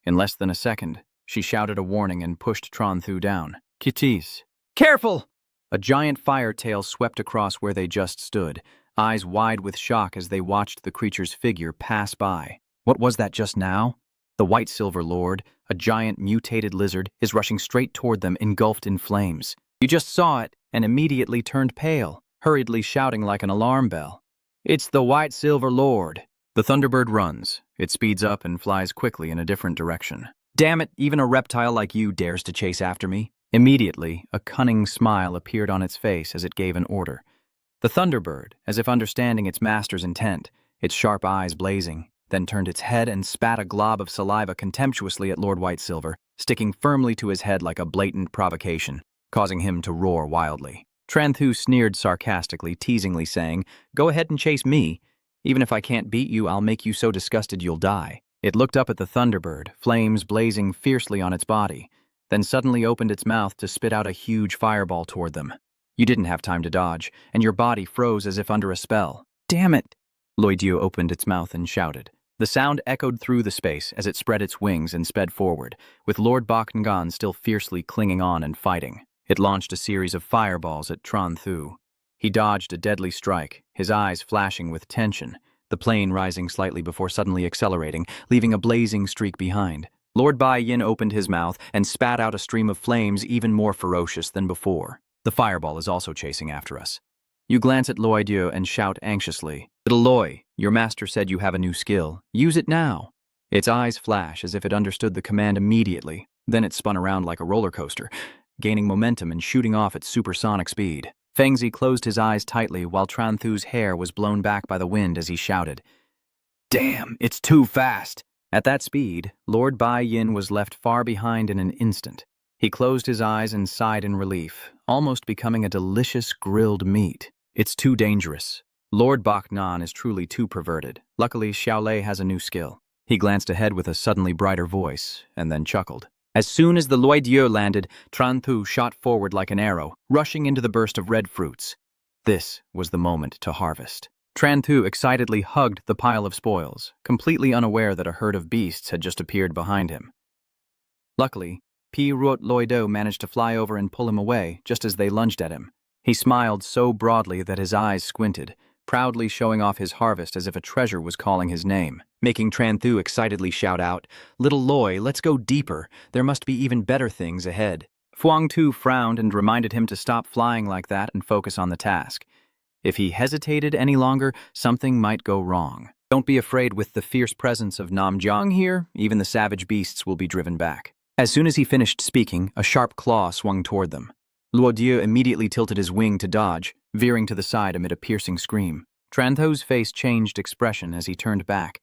In less than a second, she shouted a warning and pushed Tran Thu down. Kitties! Careful! A giant fire tail swept across where they just stood, eyes wide with shock as they watched the creature's figure pass by. What was that just now? The White Silver Lord, a giant mutated lizard, is rushing straight toward them, engulfed in flames. You just saw it and immediately turned pale, hurriedly shouting like an alarm bell. It's the White Silver Lord. The Thunderbird runs. It speeds up and flies quickly in a different direction. Damn it, even a reptile like you dares to chase after me. Immediately, a cunning smile appeared on its face as it gave an order. The Thunderbird, as if understanding its master's intent, its sharp eyes blazing, then turned its head and spat a glob of saliva contemptuously at Lord White Silver, sticking firmly to his head like a blatant provocation, causing him to roar wildly. Tran Thu sneered sarcastically, teasingly saying, Go ahead and chase me. Even if I can't beat you, I'll make you so disgusted you'll die. It looked up at the Thunderbird, flames blazing fiercely on its body, then suddenly opened its mouth to spit out a huge fireball toward them. You didn't have time to dodge, and your body froze as if under a spell. Damn it! Loidio opened its mouth and shouted. The sound echoed through the space as it spread its wings and sped forward, with Lord Bak Ngan still fiercely clinging on and fighting. It launched a series of fireballs at Tran Thu. He dodged a deadly strike, his eyes flashing with tension, the plane rising slightly before suddenly accelerating, leaving a blazing streak behind. Lord Bai Yin opened his mouth and spat out a stream of flames even more ferocious than before. The fireball is also chasing after us. You glance at Loi Dieu and shout anxiously, Little Loi, your master said you have a new skill. Use it now. Its eyes flash as if it understood the command immediately. Then it spun around like a roller coaster, gaining momentum and shooting off at supersonic speed. Fengzi closed his eyes tightly while Tran Thu's hair was blown back by the wind as he shouted, Damn, it's too fast! At that speed, Lord Bai Yin was left far behind in an instant. He closed his eyes and sighed in relief, almost becoming a delicious grilled meat. It's too dangerous. Lord Bak Nan is truly too perverted. Luckily, Xiaolei has a new skill. He glanced ahead with a suddenly brighter voice, and then chuckled. As soon as the Loi Dieu landed, Tran Thu shot forward like an arrow, rushing into the burst of red fruits. This was the moment to harvest. Tran Thu excitedly hugged the pile of spoils, completely unaware that a herd of beasts had just appeared behind him. Luckily, Pi Ruot Loi Dieu managed to fly over and pull him away just as they lunged at him. He smiled so broadly that his eyes squinted, proudly showing off his harvest as if a treasure was calling his name, making Tran Thu excitedly shout out, Little Loi, let's go deeper. There must be even better things ahead. Fuang Tu frowned and reminded him to stop flying like that and focus on the task. If he hesitated any longer, something might go wrong. Don't be afraid, with the fierce presence of Nam Jiang here, even the savage beasts will be driven back. As soon as he finished speaking, a sharp claw swung toward them. Luo Dieu immediately tilted his wing to dodge, veering to the side amid a piercing scream. Tran Thu's face changed expression as he turned back.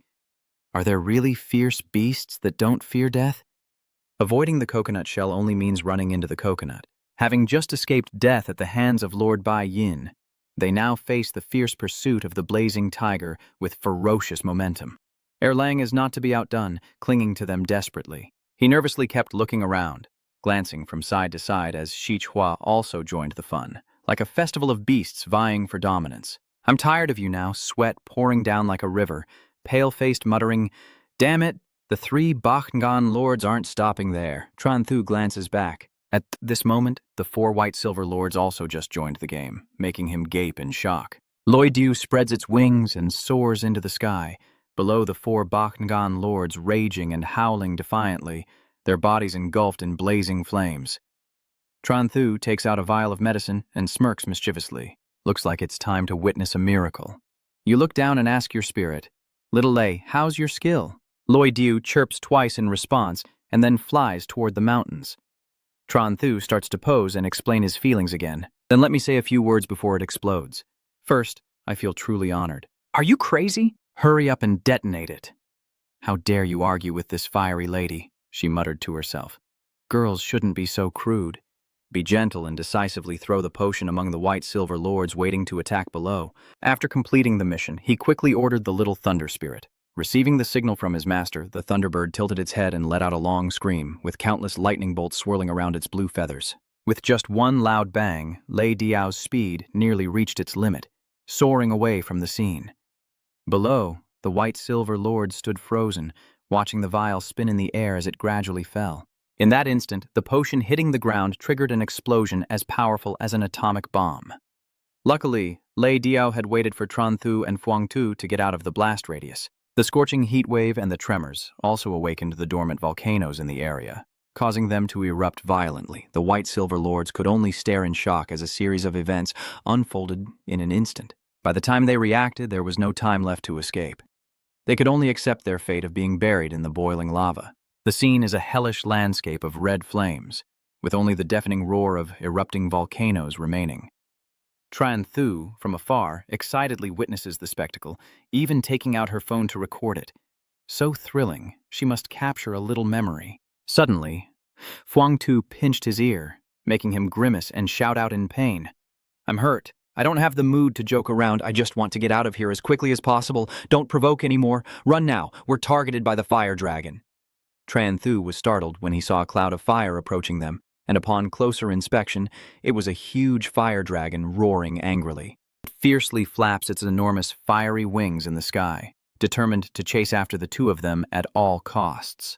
Are there really fierce beasts that don't fear death? Avoiding the coconut shell only means running into the coconut. Having just escaped death at the hands of Lord Bai Yin, they now face the fierce pursuit of the blazing tiger with ferocious momentum. Erlang is not to be outdone, clinging to them desperately. He nervously kept looking around, glancing from side to side as Shi Chua also joined the fun, like a festival of beasts vying for dominance. I'm tired of you now, sweat pouring down like a river, pale-faced, muttering, "Damn it, the 3 Bachngan lords aren't stopping there." Tran Thu glances back. At this moment, the 4 white silver lords also just joined the game, making him gape in shock. Loi Diu spreads its wings and soars into the sky, below the 4 Bachngan lords raging and howling defiantly, their bodies engulfed in blazing flames. Tran Thu takes out a vial of medicine and smirks mischievously. Looks like it's time to witness a miracle. You look down and ask your spirit, "Little Lei, how's your skill?" Loi Diu chirps twice in response and then flies toward the mountains. Tran Thu starts to pose and explain his feelings again. "Then let me say a few words before it explodes. First, I feel truly honored." "Are you crazy?" "Hurry up and detonate it." "How dare you argue with this fiery lady," she muttered to herself. "Girls shouldn't be so crude." Be gentle and decisively throw the potion among the white silver lords waiting to attack below. After completing the mission, he quickly ordered the little thunder spirit. Receiving the signal from his master, the thunderbird tilted its head and let out a long scream, with countless lightning bolts swirling around its blue feathers. With just one loud bang, Lei Diao's speed nearly reached its limit, soaring away from the scene. Below, the white silver lords stood frozen, watching the vial spin in the air as it gradually fell. In that instant, the potion hitting the ground triggered an explosion as powerful as an atomic bomb. Luckily, Lei Diao had waited for Tran Thu and Phuong Tu to get out of the blast radius. The scorching heat wave and the tremors also awakened the dormant volcanoes in the area, causing them to erupt violently. The white silver lords could only stare in shock as a series of events unfolded in an instant. By the time they reacted, there was no time left to escape. They could only accept their fate of being buried in the boiling lava. The scene is a hellish landscape of red flames, with only the deafening roar of erupting volcanoes remaining. Tran Thu, from afar, excitedly witnesses the spectacle, even taking out her phone to record it. So thrilling, she must capture a little memory. Suddenly, Phuong Tu pinched his ear, making him grimace and shout out in pain. "I'm hurt. I don't have the mood to joke around. I just want to get out of here as quickly as possible. Don't provoke anymore. Run now. We're targeted by the fire dragon." Tran Thu was startled when he saw a cloud of fire approaching them, and upon closer inspection, it was a huge fire dragon roaring angrily. It fiercely flaps its enormous fiery wings in the sky, determined to chase after the 2 of them at all costs.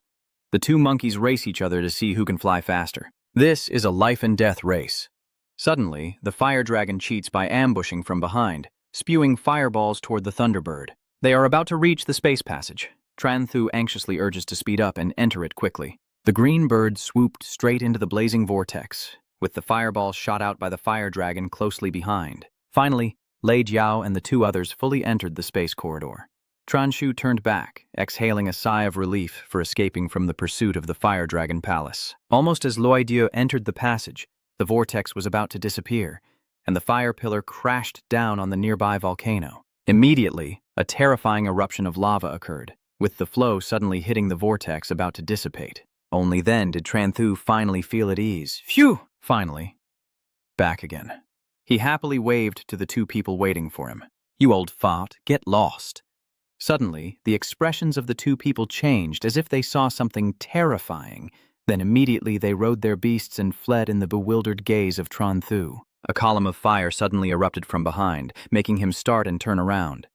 The 2 monkeys race each other to see who can fly faster. This is a life-and-death race. Suddenly, the fire dragon cheats by ambushing from behind, spewing fireballs toward the Thunderbird. They are about to reach the space passage. Tran Thu anxiously urges to speed up and enter it quickly. The green bird swooped straight into the blazing vortex, with the fireball shot out by the fire dragon closely behind. Finally, Lei Jiao and the 2 others fully entered the space corridor. Tran Shu turned back, exhaling a sigh of relief for escaping from the pursuit of the fire dragon palace. Almost as Loi Dieu entered the passage, the vortex was about to disappear, and the fire pillar crashed down on the nearby volcano. Immediately, a terrifying eruption of lava occurred, with the flow suddenly hitting the vortex about to dissipate. Only then did Tran Thu finally feel at ease. Phew! Finally. Back again. He happily waved to the 2 people waiting for him. "You old fart, get lost." Suddenly, the expressions of the 2 people changed as if they saw something terrifying. Then immediately they rode their beasts and fled in the bewildered gaze of Tran Thu. A column of fire suddenly erupted from behind, making him start and turn around.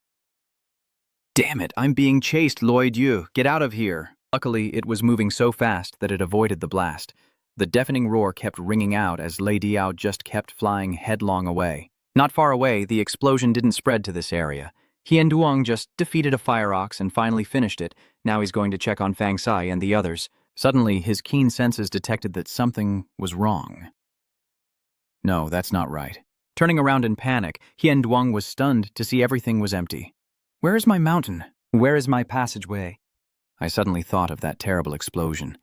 "Damn it, I'm being chased, Loi Dieu. Get out of here." Luckily, it was moving so fast that it avoided the blast. The deafening roar kept ringing out as Lei Diao just kept flying headlong away. Not far away, the explosion didn't spread to this area. Hien Duong just defeated a fire ox and finally finished it. Now he's going to check on Fang Sai and the others. Suddenly, his keen senses detected that something was wrong. No, that's not right. Turning around in panic, Hien Duong was stunned to see everything was empty. Where is my mountain? Where is my passageway? I suddenly thought of that terrible explosion.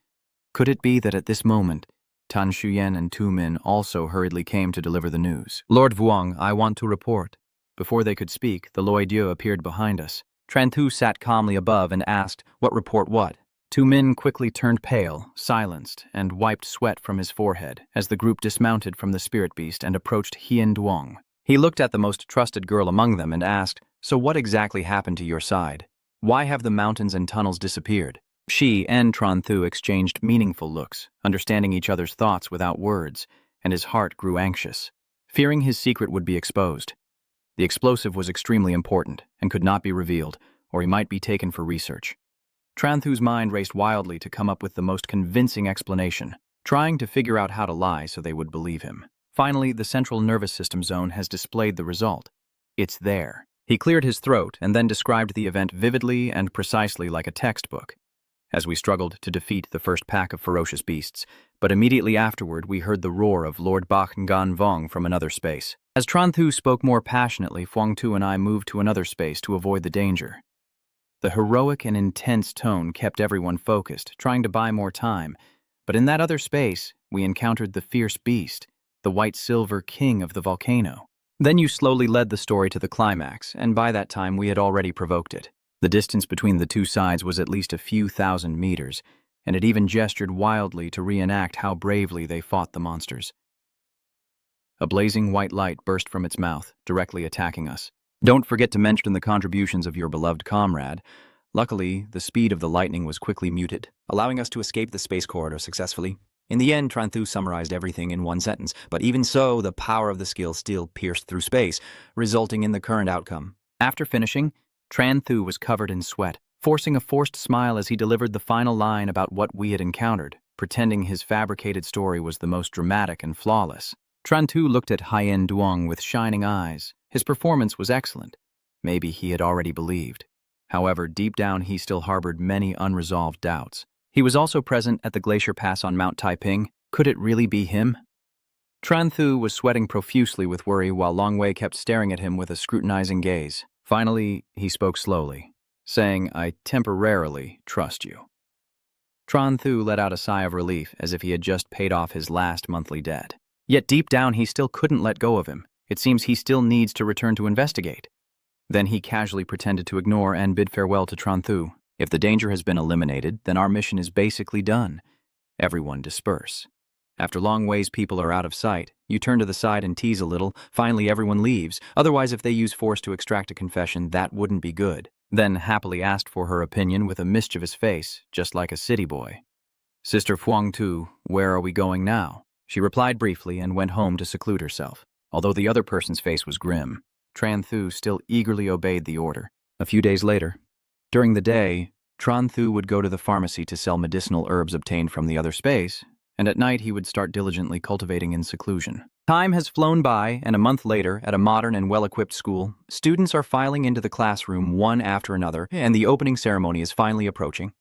Could it be that at this moment, Tan Shuyen and Tu Min also hurriedly came to deliver the news? Lord Vuong, I want to report. Before they could speak, the Loi Dieu appeared behind us. Tran Thu sat calmly above and asked, what report what? Tu Min quickly turned pale, silenced, and wiped sweat from his forehead as the group dismounted from the spirit beast and approached Hien Duong. He looked at the most trusted girl among them and asked, so what exactly happened to your side? Why have the mountains and tunnels disappeared? She and Tran Thu exchanged meaningful looks, understanding each other's thoughts without words, and his heart grew anxious, fearing his secret would be exposed. The explosive was extremely important and could not be revealed. or he might be taken for research. Tran Thu's mind raced wildly to come up with the most convincing explanation, trying to figure out how to lie so they would believe him. Finally, the central nervous system zone has displayed the result. It's there. He cleared his throat and then described the event vividly and precisely like a textbook. As we struggled to defeat the first pack of ferocious beasts, but immediately afterward we heard the roar of Lord Bach Ngan Vong from another space. As Tran Thu spoke more passionately, Phuong Tu and I moved to another space to avoid the danger. The heroic and intense tone kept everyone focused, trying to buy more time, but in that other space, we encountered the fierce beast, the white-silver king of the volcano. Then you slowly led the story to the climax, and by that time we had already provoked it. The distance between the two sides was at least a few thousand meters, and it even gestured wildly to reenact how bravely they fought the monsters. A blazing white light burst from its mouth, directly attacking us. Don't forget to mention the contributions of your beloved comrade. Luckily, the speed of the lightning was quickly muted, allowing us to escape the space corridor successfully. In the end, Tran Thu summarized everything in one sentence, but even so, the power of the skill still pierced through space, resulting in the current outcome. After finishing, Tran Thu was covered in sweat, forcing a forced smile as he delivered the final line about what we had encountered, pretending his fabricated story was the most dramatic and flawless. Tran Thu looked at Hien Duong with shining eyes. His performance was excellent. Maybe he had already believed. However, deep down he still harbored many unresolved doubts. He was also present at the glacier pass on Mount Taiping. Could it really be him? Tran Thu was sweating profusely with worry while Long Wei kept staring at him with a scrutinizing gaze. Finally, he spoke slowly, saying, "I temporarily trust you." Tran Thu let out a sigh of relief as if he had just paid off his last monthly debt. Yet deep down he still couldn't let go of him. It seems he still needs to return to investigate. Then he casually pretended to ignore and bid farewell to Tran Thu. If the danger has been eliminated, then our mission is basically done. Everyone disperse. After Long Wei's people are out of sight, you turn to the side and tease a little. Finally, everyone leaves. Otherwise, if they use force to extract a confession, that wouldn't be good. Then happily asked for her opinion with a mischievous face, just like a city boy. "Sister Phuong Tu, where are we going now?" She replied briefly and went home to seclude herself. Although the other person's face was grim, Tran Thu still eagerly obeyed the order. A few days later, during the day, Tran Thu would go to the pharmacy to sell medicinal herbs obtained from the other space, and at night he would start diligently cultivating in seclusion. Time has flown by, and a month later, at a modern and well-equipped school, students are filing into the classroom one after another, and the opening ceremony is finally approaching.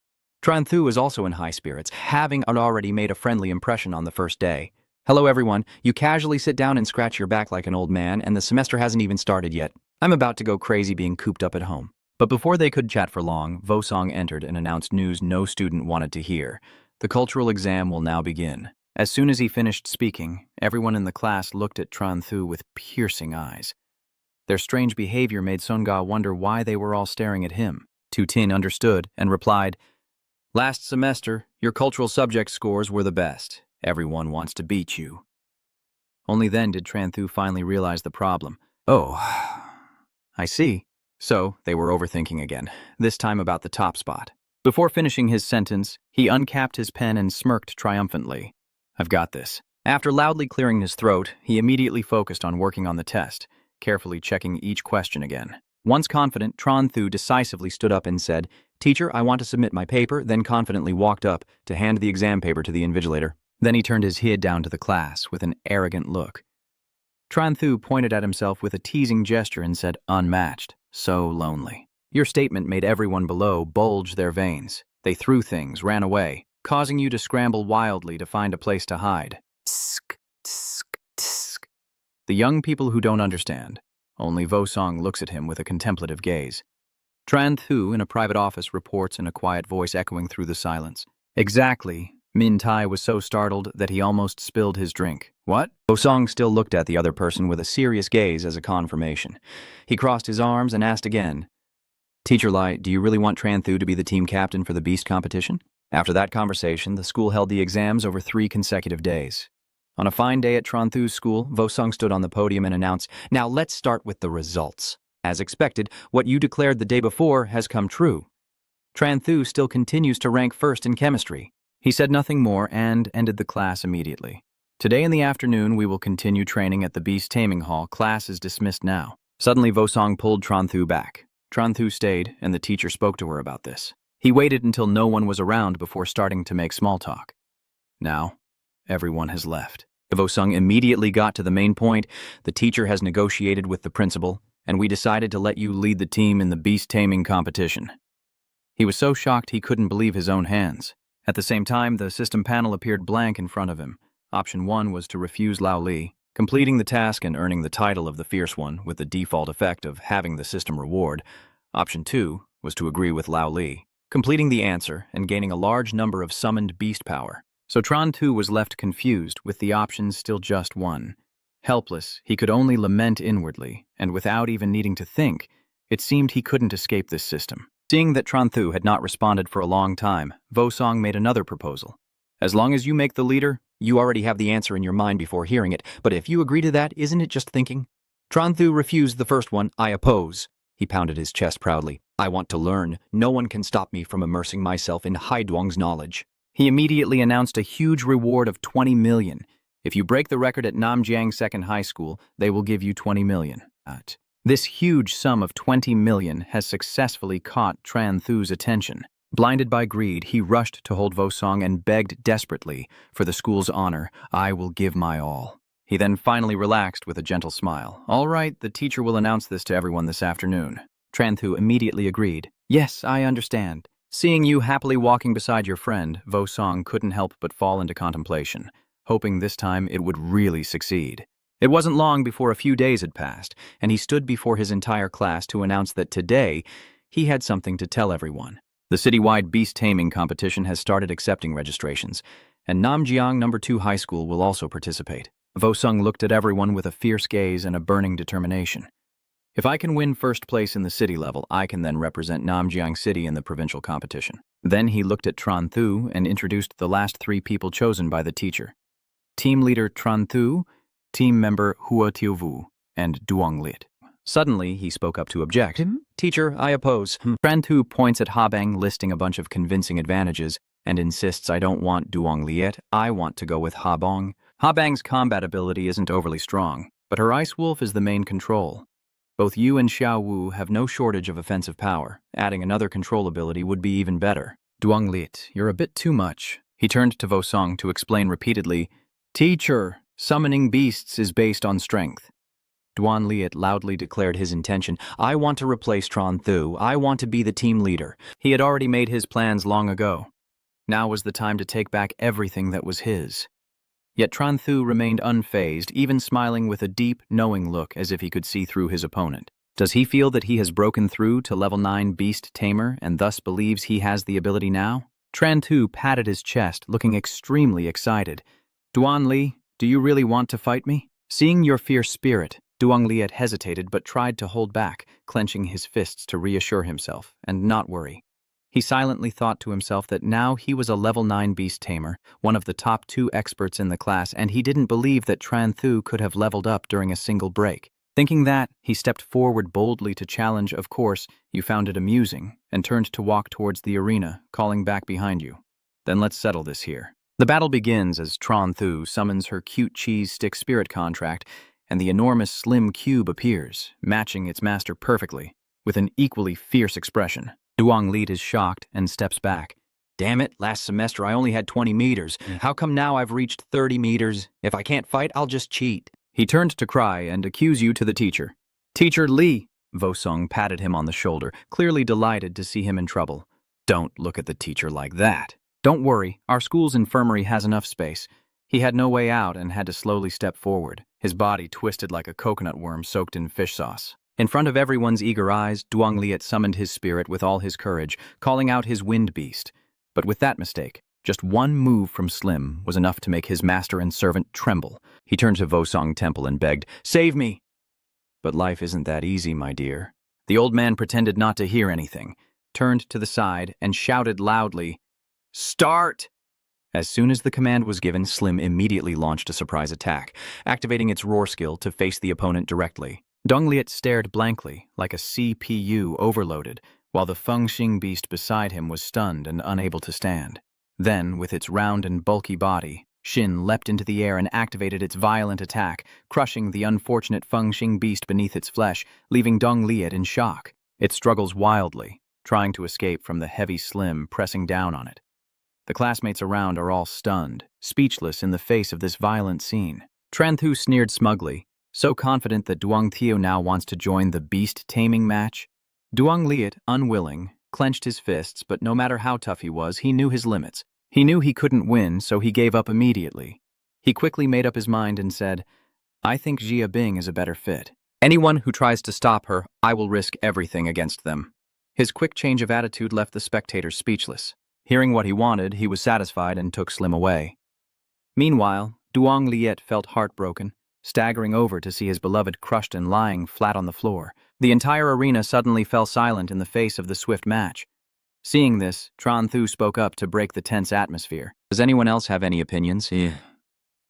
Tran Thu is also in high spirits, having already made a friendly impression on the first day. "Hello everyone, you casually sit down and scratch your back like an old man, and the semester hasn't even started yet. I'm about to go crazy being cooped up at home." But before they could chat for long, Vo Song entered and announced news no student wanted to hear. The cultural exam will now begin. As soon as he finished speaking, everyone in the class looked at Tran Thu with piercing eyes. Their strange behavior made Songa wonder why they were all staring at him. Tu Tin understood and replied, "Last semester, your cultural subject scores were the best. Everyone wants to beat you." Only then did Tran Thu finally realize the problem. "Oh, I see." So they were overthinking again, this time about the top spot. Before finishing his sentence, he uncapped his pen and smirked triumphantly. "I've got this." After loudly clearing his throat, he immediately focused on working on the test, carefully checking each question again. Once confident, Tran Thu decisively stood up and said, "Teacher, I want to submit my paper," then confidently walked up to hand the exam paper to the invigilator. Then he turned his head down to the class with an arrogant look. Tran Thu pointed at himself with a teasing gesture and said, "Unmatched. So lonely." Your statement made everyone below bulge their veins. They threw things, ran away, causing you to scramble wildly to find a place to hide. Tsk, tsk, tsk. The young people who don't understand. Only Vo Song looks at him with a contemplative gaze. Tran Thu in a private office reports in a quiet voice echoing through the silence. "Exactly." Min Tai was so startled that he almost spilled his drink. "What?" Vo Song still looked at the other person with a serious gaze as a confirmation. He crossed his arms and asked again, "Teacher Lai, do you really want Tran Thu to be the team captain for the Beast competition?" After that conversation, the school held the exams over 3 consecutive days. On a fine day at Tran Thu's school, Vo Song stood on the podium and announced, "Now let's start with the results. As expected, what you declared the day before has come true. Tran Thu still continues to rank first in chemistry." He said nothing more and ended the class immediately. "Today in the afternoon, we will continue training at the Beast Taming Hall. Class is dismissed now." Suddenly, Vo Song pulled Tran Thu back. Tran Thu stayed, and the teacher spoke to her about this. He waited until no one was around before starting to make small talk. Now, everyone has left. Vosung immediately got to the main point. The teacher has negotiated with the principal, and we decided to let you lead the team in the beast taming competition. He was so shocked he couldn't believe his own hands. At the same time, the system panel appeared blank in front of him. Option 1 was to refuse Lao Li, completing the task and earning the title of the Fierce One with the default effect of having the system reward. Option 2 was to agree with Lao Li, completing the answer and gaining a large number of summoned beast power. So Tran Thu was left confused, with the options still just one. Helpless, he could only lament inwardly, and without even needing to think, it seemed he couldn't escape this system. Seeing that Tran Thu had not responded for a long time, Vosong made another proposal. As long as you make the leader, you already have the answer in your mind before hearing it, but if you agree to that, isn't it just thinking? Tran Thu refused the first one. I oppose. He pounded his chest proudly. I want to learn. No one can stop me from immersing myself in Haiduang's knowledge. He immediately announced a huge reward of 20 million. If you break the record at Namjiang Second High School, they will give you 20 million. This huge sum of 20 million has successfully caught Tran Thu's attention. Blinded by greed, he rushed to hold Vosong and begged desperately, for the school's honor, I will give my all. He then finally relaxed with a gentle smile. All right, the teacher will announce this to everyone this afternoon. Tran Thu immediately agreed. Yes, I understand. Seeing you happily walking beside your friend, Vosong couldn't help but fall into contemplation, hoping this time it would really succeed. It wasn't long before a few days had passed, and he stood before his entire class to announce that today he had something to tell everyone. The citywide beast taming competition has started accepting registrations, and Namjiang No. 2 High School will also participate. Vosung looked at everyone with a fierce gaze and a burning determination. If I can win first place in the city level, I can then represent Namjiang City in the provincial competition. Then he looked at Tran Thu and introduced the last 3 people chosen by the teacher. Team leader Tran Thu, team member Hua Tiuvu, and Duong Lit. Suddenly, he spoke up to object. Teacher, I oppose. Tran Thu points at Habang, listing a bunch of convincing advantages, and insists I don't want Duong Liet, I want to go with Habang. Habang's combat ability isn't overly strong, but her Ice Wolf is the main control. Both you and Xiao Wu have no shortage of offensive power. Adding another control ability would be even better. Duong Lit, you're a bit too much. He turned to Vosong to explain repeatedly, Teacher, summoning beasts is based on strength. Duan Liet loudly declared his intention. I want to replace Tran Thu. I want to be the team leader. He had already made his plans long ago. Now was the time to take back everything that was his. Yet Tran Thu remained unfazed, even smiling with a deep, knowing look as if he could see through his opponent. Does he feel that he has broken through to level 9 Beast Tamer and thus believes he has the ability now? Tran Thu patted his chest, looking extremely excited. Duan Li, do you really want to fight me? Seeing your fierce spirit, Duong Liet hesitated but tried to hold back, clenching his fists to reassure himself and not worry. He silently thought to himself that now he was a level 9 beast tamer, one of the top 2 experts in the class, and he didn't believe that Tran Thu could have leveled up during a single break. Thinking that, he stepped forward boldly to challenge. Of course, you found it amusing, and turned to walk towards the arena, calling back behind you. Then let's settle this here. The battle begins as Tran Thu summons her cute cheese stick spirit contract, and the enormous slim cube appears, matching its master perfectly, with an equally fierce expression. Duong Lit is shocked and steps back. Damn it, last semester I only had 20 meters. How come now I've reached 30 meters? If I can't fight, I'll just cheat. He turned to cry and accuse you to the teacher. Teacher Li! Vosong patted him on the shoulder, clearly delighted to see him in trouble. Don't look at the teacher like that. Don't worry, our school's infirmary has enough space. He had no way out and had to slowly step forward, his body twisted like a coconut worm soaked in fish sauce. In front of everyone's eager eyes, Duong Liet summoned his spirit with all his courage, calling out his wind beast. But with that mistake, just one move from Slim was enough to make his master and servant tremble. He turned to Vosong Temple and begged, Save me! But life isn't that easy, my dear. The old man pretended not to hear anything, turned to the side, and shouted loudly, Start! As soon as the command was given, Slim immediately launched a surprise attack, activating its roar skill to face the opponent directly. Duong Liet stared blankly, like a CPU overloaded, while the Fengxing beast beside him was stunned and unable to stand. Then, with its round and bulky body, Xin leapt into the air and activated its violent attack, crushing the unfortunate Fengxing beast beneath its flesh, leaving Duong Liet in shock. It struggles wildly, trying to escape from the heavy slim pressing down on it. The classmates around are all stunned, speechless in the face of this violent scene. Tran Thu sneered smugly, so confident that Duong Theo now wants to join the beast-taming match. Duong Liet, unwilling, clenched his fists, but no matter how tough he was, he knew his limits. He knew he couldn't win, so he gave up immediately. He quickly made up his mind and said, "I think Jia Bing is a better fit. Anyone who tries to stop her, I will risk everything against them." His quick change of attitude left the spectators speechless. Hearing what he wanted, he was satisfied and took Slim away. Meanwhile, Duong Liet felt heartbroken, staggering over to see his beloved crushed and lying flat on the floor. The entire arena suddenly fell silent in the face of the swift match. Seeing this, Tran Thu spoke up to break the tense atmosphere. Does anyone else have any opinions?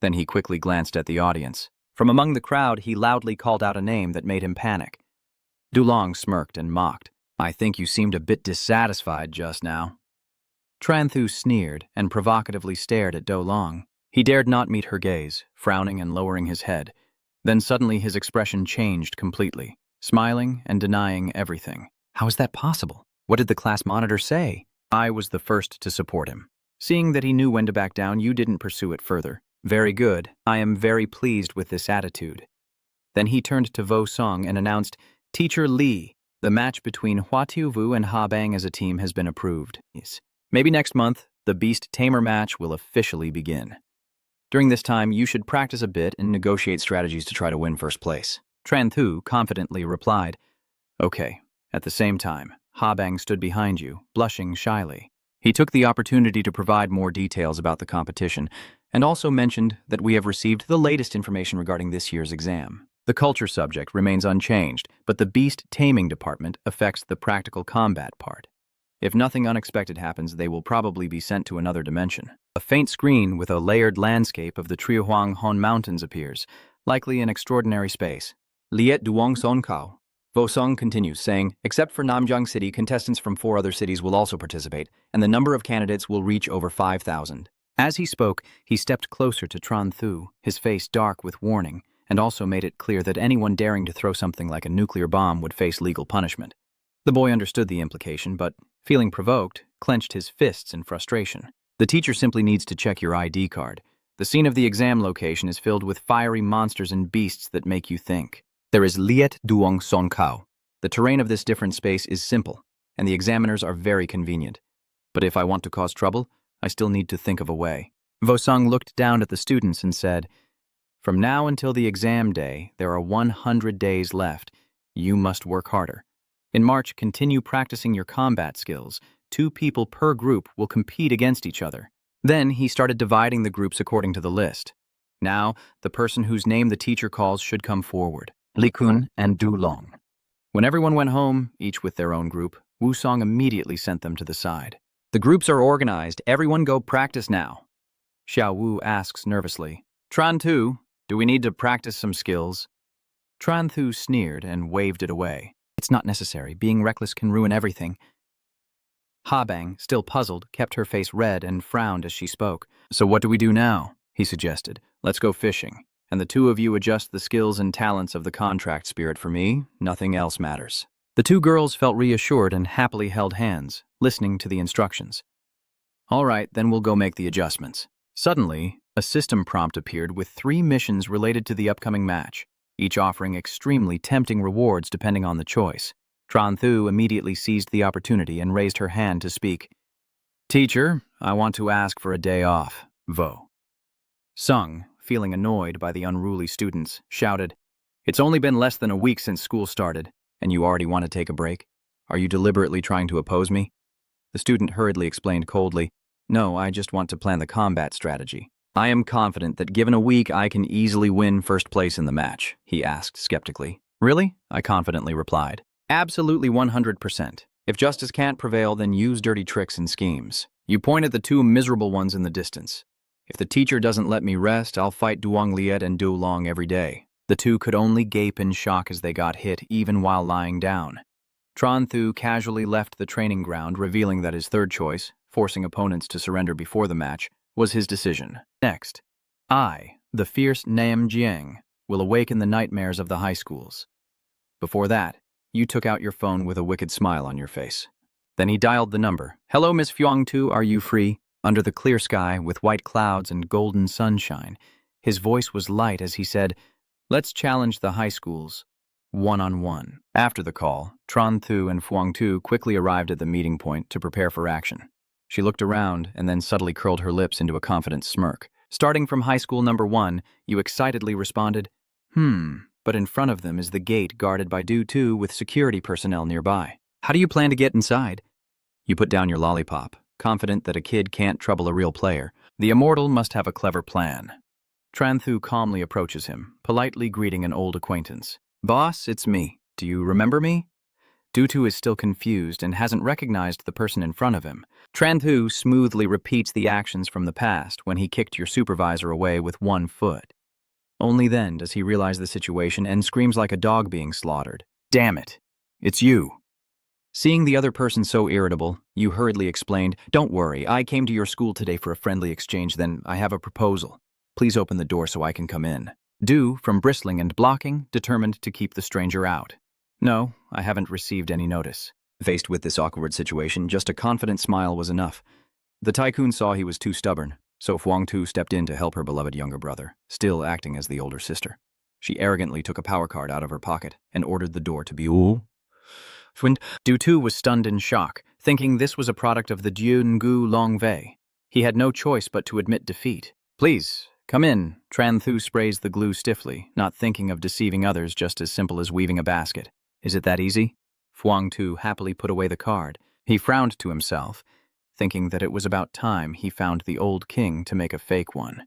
Then he quickly glanced at the audience. From among the crowd, he loudly called out a name that made him panic. Dulong smirked and mocked. "I think you seemed a bit dissatisfied just now." Tran Thu sneered and provocatively stared at Do Long. He dared not meet her gaze, frowning and lowering his head. Then suddenly his expression changed completely, smiling and denying everything. How is that possible? What did the class monitor say? I was the first to support him. Seeing that he knew when to back down, you didn't pursue it further. Very good. I am very pleased with this attitude. Then he turned to Vo Song and announced, "Teacher Li, the match between Hua Tiu Vu and Ha Bang as a team has been approved. Yes. Maybe next month, the Beast Tamer match will officially begin. During this time, you should practice a bit and negotiate strategies to try to win first place." Tran Thu confidently replied, "Okay." At the same time, Ha Bang stood behind you, blushing shyly. He took the opportunity to provide more details about the competition, and also mentioned that we have received the latest information regarding this year's exam. The culture subject remains unchanged, but the beast taming department affects the practical combat part. If nothing unexpected happens, they will probably be sent to another dimension. A faint screen with a layered landscape of the Trihuang Hon Mountains appears, likely an extraordinary space. Liet Duong Son Kao. Vo Song continues, saying, "Except for Namjiang City, contestants from 4 other cities will also participate, and the number of candidates will reach over 5,000. As he spoke, he stepped closer to Tran Thu, his face dark with warning, and also made it clear that anyone daring to throw something like a nuclear bomb would face legal punishment. The boy understood the implication, but, feeling provoked, clenched his fists in frustration. The teacher simply needs to check your ID card. The scene of the exam location is filled with fiery monsters and beasts that make you think. There is Liet Duong Son Kao. The terrain of this different space is simple, and the examiners are very convenient. But if I want to cause trouble, I still need to think of a way." Vo Song looked down at the students and said, "From now until the exam day, there are 100 days left. You must work harder. In March, continue practicing your combat skills. 2 people per group will compete against each other." Then he started dividing the groups according to the list. Now, the person whose name the teacher calls should come forward. Li Kun and Du Long. When everyone went home, each with their own group, Wu Song immediately sent them to the side. "The groups are organized. Everyone go practice now." Xiao Wu asks nervously, "Tran Thu, do we need to practice some skills?" Tran Thu sneered and waved it away. "It's not necessary. Being reckless can ruin everything." Ha Bang, still puzzled, kept her face red and frowned as she spoke. "So what do we do now?" he suggested. "Let's go fishing. And the 2 of you adjust the skills and talents of the contract spirit for me. Nothing else matters." The 2 girls felt reassured and happily held hands, listening to the instructions. "All right, then we'll go make the adjustments." Suddenly, a system prompt appeared with 3 missions related to the upcoming match, each offering extremely tempting rewards depending on the choice. Tran Thu immediately seized the opportunity and raised her hand to speak. "Teacher, I want to ask for a day off." Vo Sung, feeling annoyed by the unruly students, shouted, "It's only been less than a week since school started, and you already want to take a break? Are you deliberately trying to oppose me?" The student hurriedly explained coldly, "No, I just want to plan the combat strategy." "I am confident that given a week I can easily win first place in the match," he asked skeptically. "Really?" I confidently replied. "Absolutely 100%. If justice can't prevail, then use dirty tricks and schemes. You point at the 2 miserable ones in the distance. If the teacher doesn't let me rest, I'll fight Duong Liet and Du Long every day." The 2 could only gape in shock as they got hit, even while lying down. Tran Thu casually left the training ground, revealing that his third choice, forcing opponents to surrender before the match, was his decision. Next, I, the fierce Nam Jiang, will awaken the nightmares of the high schools. Before that, You took out your phone with a wicked smile on your face. Then he dialed the number. "Hello, Miss Fuangtu, are you free?" Under the clear sky, with white clouds and golden sunshine, his voice was light as he said, "Let's challenge the high schools, one-on-one." After the call, Tran Thu and Fuangtu quickly arrived at the meeting point to prepare for action. She looked around and then subtly curled her lips into a confident smirk. "Starting from high school number 1, you excitedly responded, but in front of them is the gate guarded by Du Tu with security personnel nearby. How do you plan to get inside?" You put down your lollipop, confident that a kid can't trouble a real player. The immortal must have a clever plan. Tran Thu calmly approaches him, politely greeting an old acquaintance. "Boss, it's me. Do you remember me?" Du Tu is still confused and hasn't recognized the person in front of him. Tran Thu smoothly repeats the actions from the past when he kicked your supervisor away with one foot. Only then does he realize the situation and screams like a dog being slaughtered. "Damn it! It's you!" Seeing the other person so irritable, you hurriedly explained, "Don't worry, I came to your school today for a friendly exchange, then I have a proposal. Please open the door so I can come in." Du, from bristling and blocking, determined to keep the stranger out. "No, I haven't received any notice." Faced with this awkward situation, just a confident smile was enough. The tycoon saw he was too stubborn, so Fuangtu stepped in to help her beloved younger brother, still acting as the older sister. She arrogantly took a power card out of her pocket and ordered the door to be opened. Du Tu was stunned in shock, thinking this was a product of the Dieu Ngu Long Wei. He had no choice but to admit defeat. "Please, come in." Tran Thu sprays the glue stiffly, not thinking of deceiving others, just as simple as weaving a basket. "Is it that easy?" Fuangtu happily put away the card. He frowned to himself, thinking that it was about time he found the old king to make a fake one.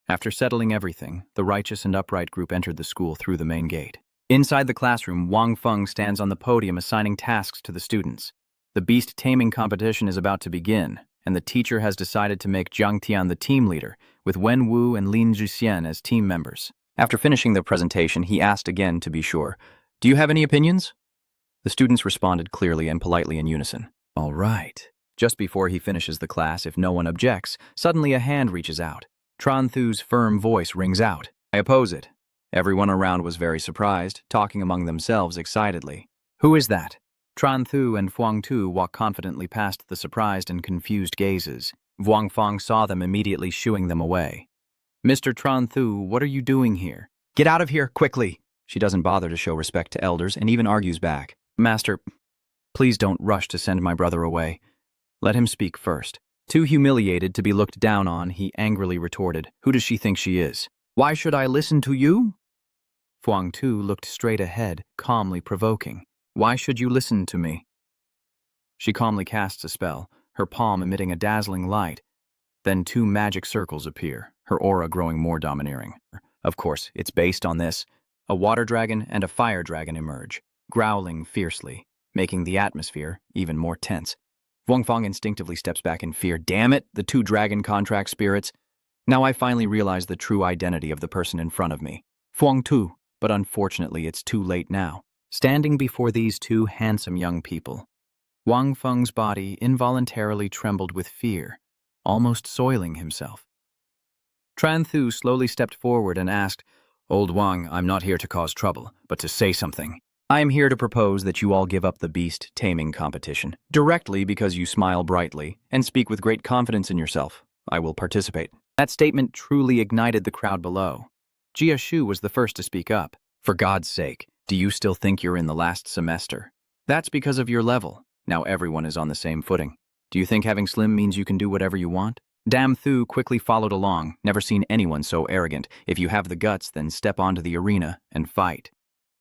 After settling everything, the righteous and upright group entered the school through the main gate. Inside the classroom, Wang Feng stands on the podium assigning tasks to the students. The beast taming competition is about to begin, and the teacher has decided to make Jiang Tian the team leader, with Wen Wu and Lin Zhixian as team members. After finishing the presentation, he asked again to be sure, "Do you have any opinions?" The students responded clearly and politely in unison. "All right." Just before he finishes the class, if no one objects, suddenly a hand reaches out. Tran Thu's firm voice rings out, "I oppose it." Everyone around was very surprised, talking among themselves excitedly. "Who is that?" Tran Thu and Fuangtu walked confidently past the surprised and confused gazes. Wang Feng saw them, immediately shooing them away. "Mr. Tran Thu, what are you doing here?" "Get out of here, quickly!" She doesn't bother to show respect to elders and even argues back. "Master, please don't rush to send my brother away. Let him speak first." Too humiliated to be looked down on, he angrily retorted, "Who does she think she is? Why should I listen to you?" Fuangtu looked straight ahead, calmly provoking. "Why should you listen to me?" She calmly casts a spell, her palm emitting a dazzling light. Then 2 magic circles appear, her aura growing more domineering. Of course, it's based on this. A water dragon and a fire dragon emerge, growling fiercely, making the atmosphere even more tense. Wang Feng instinctively steps back in fear. "Damn it, the 2 dragon contract spirits. Now I finally realize the true identity of the person in front of me. Fuangtu. But unfortunately, it's too late now." Standing before these 2 handsome young people, Wang Feng's body involuntarily trembled with fear, almost soiling himself. Tran Thu slowly stepped forward and asked, "Old Wang, I'm not here to cause trouble, but to say something. I am here to propose that you all give up the beast taming competition, directly because you smile brightly and speak with great confidence in yourself. I will participate." That statement truly ignited the crowd below. Jia Shu was the first to speak up. "For God's sake, do you still think you're in the last semester? That's because of your level. Now everyone is on the same footing. Do you think having slim means you can do whatever you want?" Dam Thu quickly followed along, never seen anyone so arrogant. "If you have the guts, then step onto the arena and fight."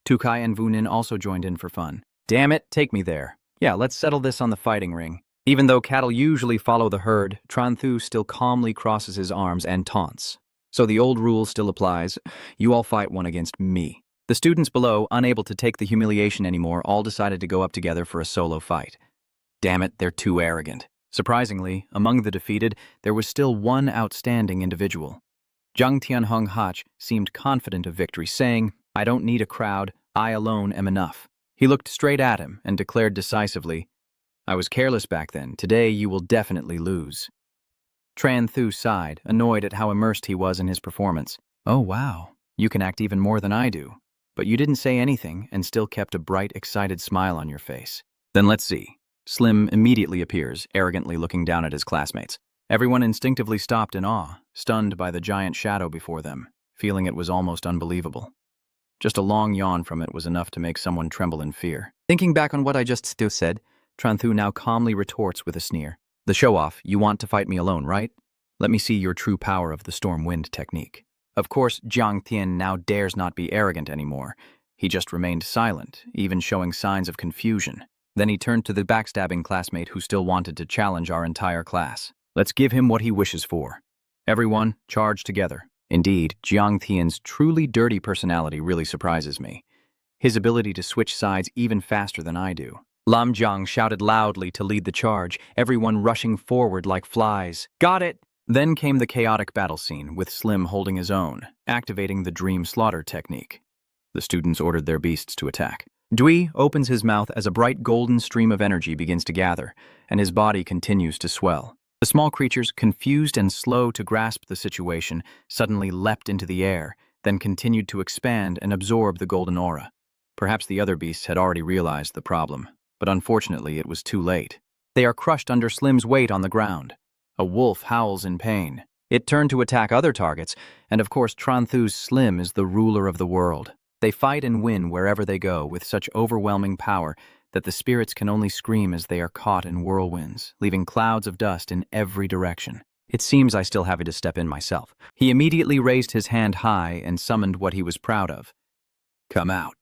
Tukai and Vunin also joined in for fun. "Damn it, take me there. Yeah, let's settle this on the fighting ring." Even though cattle usually follow the herd, Tran Thu still calmly crosses his arms and taunts. So the old rule still applies. You all fight one against me. The students below, unable to take the humiliation anymore, all decided to go up together for a solo fight. Damn it, they're too arrogant. Surprisingly, among the defeated, there was still one outstanding individual. Jiang Tianhong Hach seemed confident of victory, saying, "I don't need a crowd, I alone am enough." He looked straight at him and declared decisively, "I was careless back then. Today you will definitely lose." Tran Thu sighed, annoyed at how immersed he was in his performance. "Oh wow, you can act even more than I do." But you didn't say anything and still kept a bright, excited smile on your face. Then let's see. Slim immediately appears, arrogantly looking down at his classmates. Everyone instinctively stopped in awe, stunned by the giant shadow before them, feeling it was almost unbelievable. Just a long yawn from it was enough to make someone tremble in fear. Thinking back on what I just still said, Tranthu now calmly retorts with a sneer. The show-off, you want to fight me alone, right? Let me see your true power of the storm wind technique. Of course, Jiang Tian now dares not be arrogant anymore. He just remained silent, even showing signs of confusion. Then he turned to the backstabbing classmate who still wanted to challenge our entire class. Let's give him what he wishes for. Everyone, charge together. Indeed, Jiang Tian's truly dirty personality really surprises me. His ability to switch sides even faster than I do. Lam Jiang shouted loudly to lead the charge, everyone rushing forward like flies. Got it! Then came the chaotic battle scene, with Slim holding his own, activating the dream slaughter technique. The students ordered their beasts to attack. Dui opens his mouth as a bright golden stream of energy begins to gather, and his body continues to swell. The small creatures, confused and slow to grasp the situation, suddenly leapt into the air, then continued to expand and absorb the golden aura. Perhaps the other beasts had already realized the problem, but unfortunately it was too late. They are crushed under Slim's weight on the ground. A wolf howls in pain. It turned to attack other targets, and of course Tranthu's Slim is the ruler of the world. They fight and win wherever they go with such overwhelming power that the spirits can only scream as they are caught in whirlwinds, leaving clouds of dust in every direction. It seems I still have to step in myself. He immediately raised his hand high and summoned what he was proud of. Come out.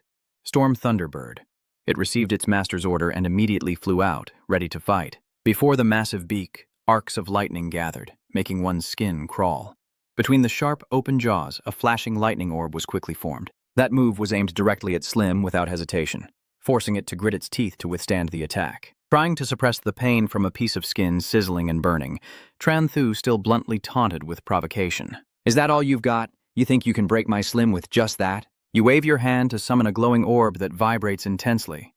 Storm Thunderbird. It received its master's order and immediately flew out, ready to fight. Before the massive beak, arcs of lightning gathered, making one's skin crawl. Between the sharp, open jaws, a flashing lightning orb was quickly formed. That move was aimed directly at Slim without hesitation, forcing it to grit its teeth to withstand the attack. Trying to suppress the pain from a piece of skin sizzling and burning, Tranthu still bluntly taunted with provocation. Is that all you've got? You think you can break my Slim with just that? You wave your hand to summon a glowing orb that vibrates intensely.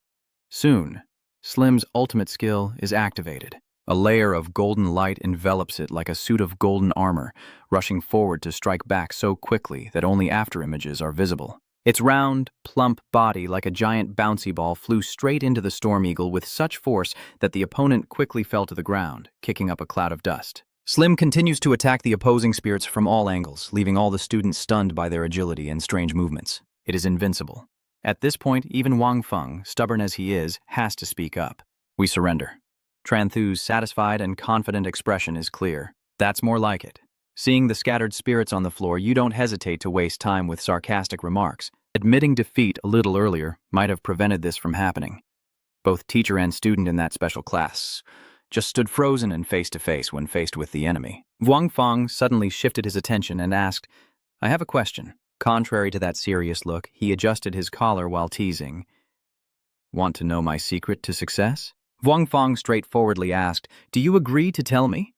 Soon, Slim's ultimate skill is activated. A layer of golden light envelops it like a suit of golden armor, rushing forward to strike back so quickly that only afterimages are visible. Its round, plump body, like a giant bouncy ball, flew straight into the Storm Eagle with such force that the opponent quickly fell to the ground, kicking up a cloud of dust. Slim continues to attack the opposing spirits from all angles, leaving all the students stunned by their agility and strange movements. It is invincible. At this point, even Wang Feng, stubborn as he is, has to speak up. We surrender. Tranthu's satisfied and confident expression is clear. That's more like it. Seeing the scattered spirits on the floor, you don't hesitate to waste time with sarcastic remarks. Admitting defeat a little earlier might have prevented this from happening. Both teacher and student in that special class just stood frozen and face-to-face when faced with the enemy. Wang Feng suddenly shifted his attention and asked, I have a question. Contrary to that serious look, he adjusted his collar while teasing. Want to know my secret to success? Wang Feng straightforwardly asked, Do you agree to tell me?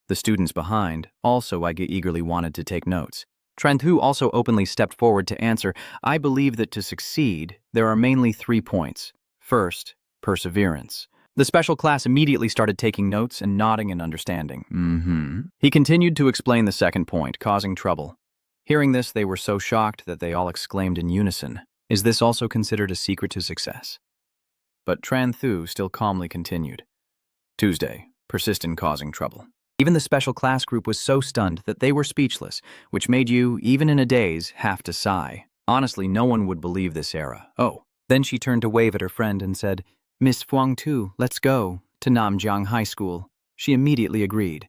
The students behind also eagerly wanted to take notes. Tranthu also openly stepped forward to answer, I believe that to succeed, there are mainly 3 points. First, perseverance. The special class immediately started taking notes and nodding in understanding. He continued to explain the second point, causing trouble. Hearing this, they were so shocked that they all exclaimed in unison, Is this also considered a secret to success? But Tranthu still calmly continued. Tuesday, persist in causing trouble. Even the special class group was so stunned that they were speechless, which made you, even in a daze, have to sigh. Honestly, no one would believe this era. Oh. Then she turned to wave at her friend and said, Miss Fuang Tu, let's go to Namjiang High School. She immediately agreed.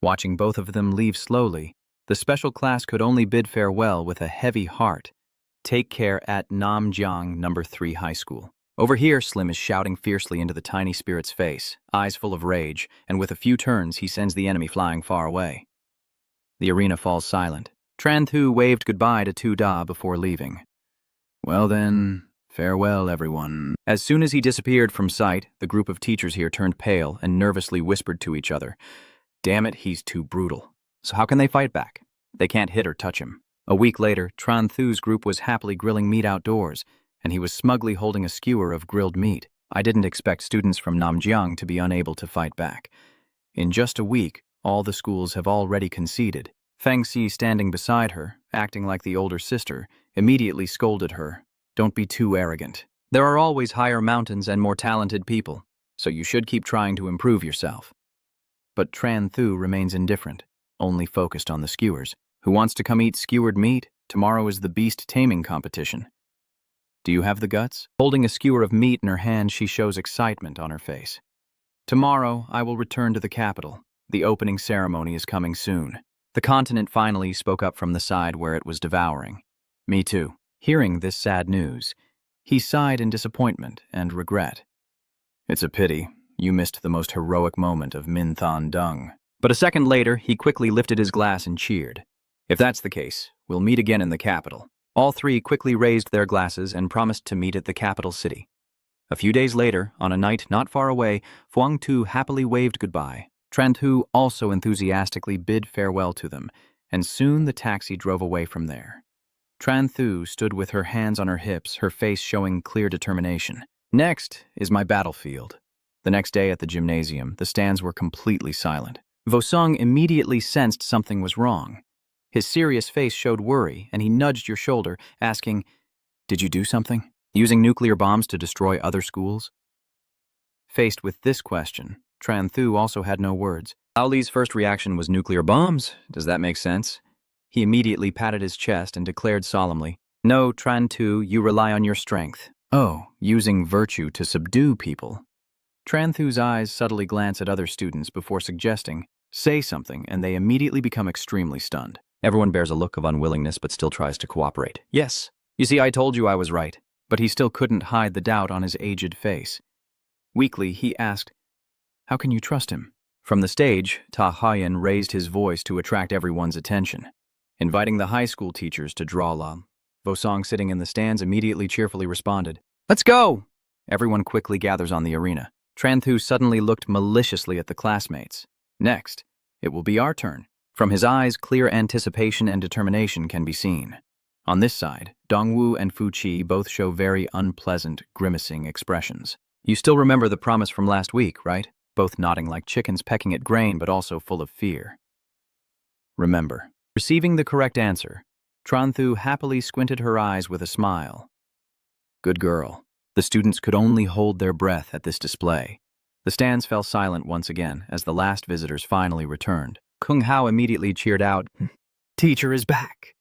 Watching both of them leave slowly, the special class could only bid farewell with a heavy heart. Take care at Namjiang No. 3 High School. Over here, Slim is shouting fiercely into the tiny spirit's face, eyes full of rage, and with a few turns, he sends the enemy flying far away. The arena falls silent. Tranthu waved goodbye to Tu Da before leaving. Well then, farewell, everyone. As soon as he disappeared from sight, the group of teachers here turned pale and nervously whispered to each other. Damn it, he's too brutal. So how can they fight back? They can't hit or touch him. A week later, Tranthu's group was happily grilling meat outdoors, and he was smugly holding a skewer of grilled meat. I didn't expect students from Namjiang to be unable to fight back. In just a week, all the schools have already conceded. Feng Xi, standing beside her, acting like the older sister, immediately scolded her. Don't be too arrogant. There are always higher mountains and more talented people, so you should keep trying to improve yourself. But Tran Thu remains indifferent, only focused on the skewers. Who wants to come eat skewered meat? Tomorrow is the beast taming competition. Do you have the guts? Holding a skewer of meat in her hand, she shows excitement on her face. Tomorrow, I will return to the capital. The opening ceremony is coming soon. The continent finally spoke up from the side where it was devouring. Me too. Hearing this sad news, he sighed in disappointment and regret. It's a pity. You missed the most heroic moment of Min Than Dung. But a second later, he quickly lifted his glass and cheered. If that's the case, we'll meet again in the capital. All three quickly raised their glasses and promised to meet at the capital city. A few days later, on a night not far away, Phuong Tu happily waved goodbye. Tran Thu also enthusiastically bid farewell to them, and soon the taxi drove away from there. Tran Thu stood with her hands on her hips, her face showing clear determination. Next is my battlefield. The next day at the gymnasium, the stands were completely silent. Vosong immediately sensed something was wrong. His serious face showed worry, and he nudged your shoulder, asking, "Did you do something? Using nuclear bombs to destroy other schools?" Faced with this question, Tran Thu also had no words. Lao Li's first reaction was nuclear bombs. Does that make sense? He immediately patted his chest and declared solemnly, "No, Tran Thu, you rely on your strength." Oh, using virtue to subdue people. Tran Thu's eyes subtly glance at other students before suggesting, "Say something," and they immediately become extremely stunned. Everyone bears a look of unwillingness but still tries to cooperate. Yes. You see, I told you I was right. But he still couldn't hide the doubt on his aged face. Weakly, he asked, "How can you trust him?" From the stage, Ta Haiyan raised his voice to attract everyone's attention, inviting the high school teachers to draw la. Vosong, sitting in the stands, immediately cheerfully responded, "Let's go!" Everyone quickly gathers on the arena. Tran Thu suddenly looked maliciously at the classmates. Next, it will be our turn. From his eyes, clear anticipation and determination can be seen. On this side, Dongwu and Fu Qi both show very unpleasant, grimacing expressions. You still remember the promise from last week, right? Both nodding like chickens pecking at grain, but also full of fear. Remember. Receiving the correct answer, Tran Thu happily squinted her eyes with a smile. Good girl. The students could only hold their breath at this display. The stands fell silent once again as the last visitors finally returned. Kung Hao immediately cheered out, "Teacher is back."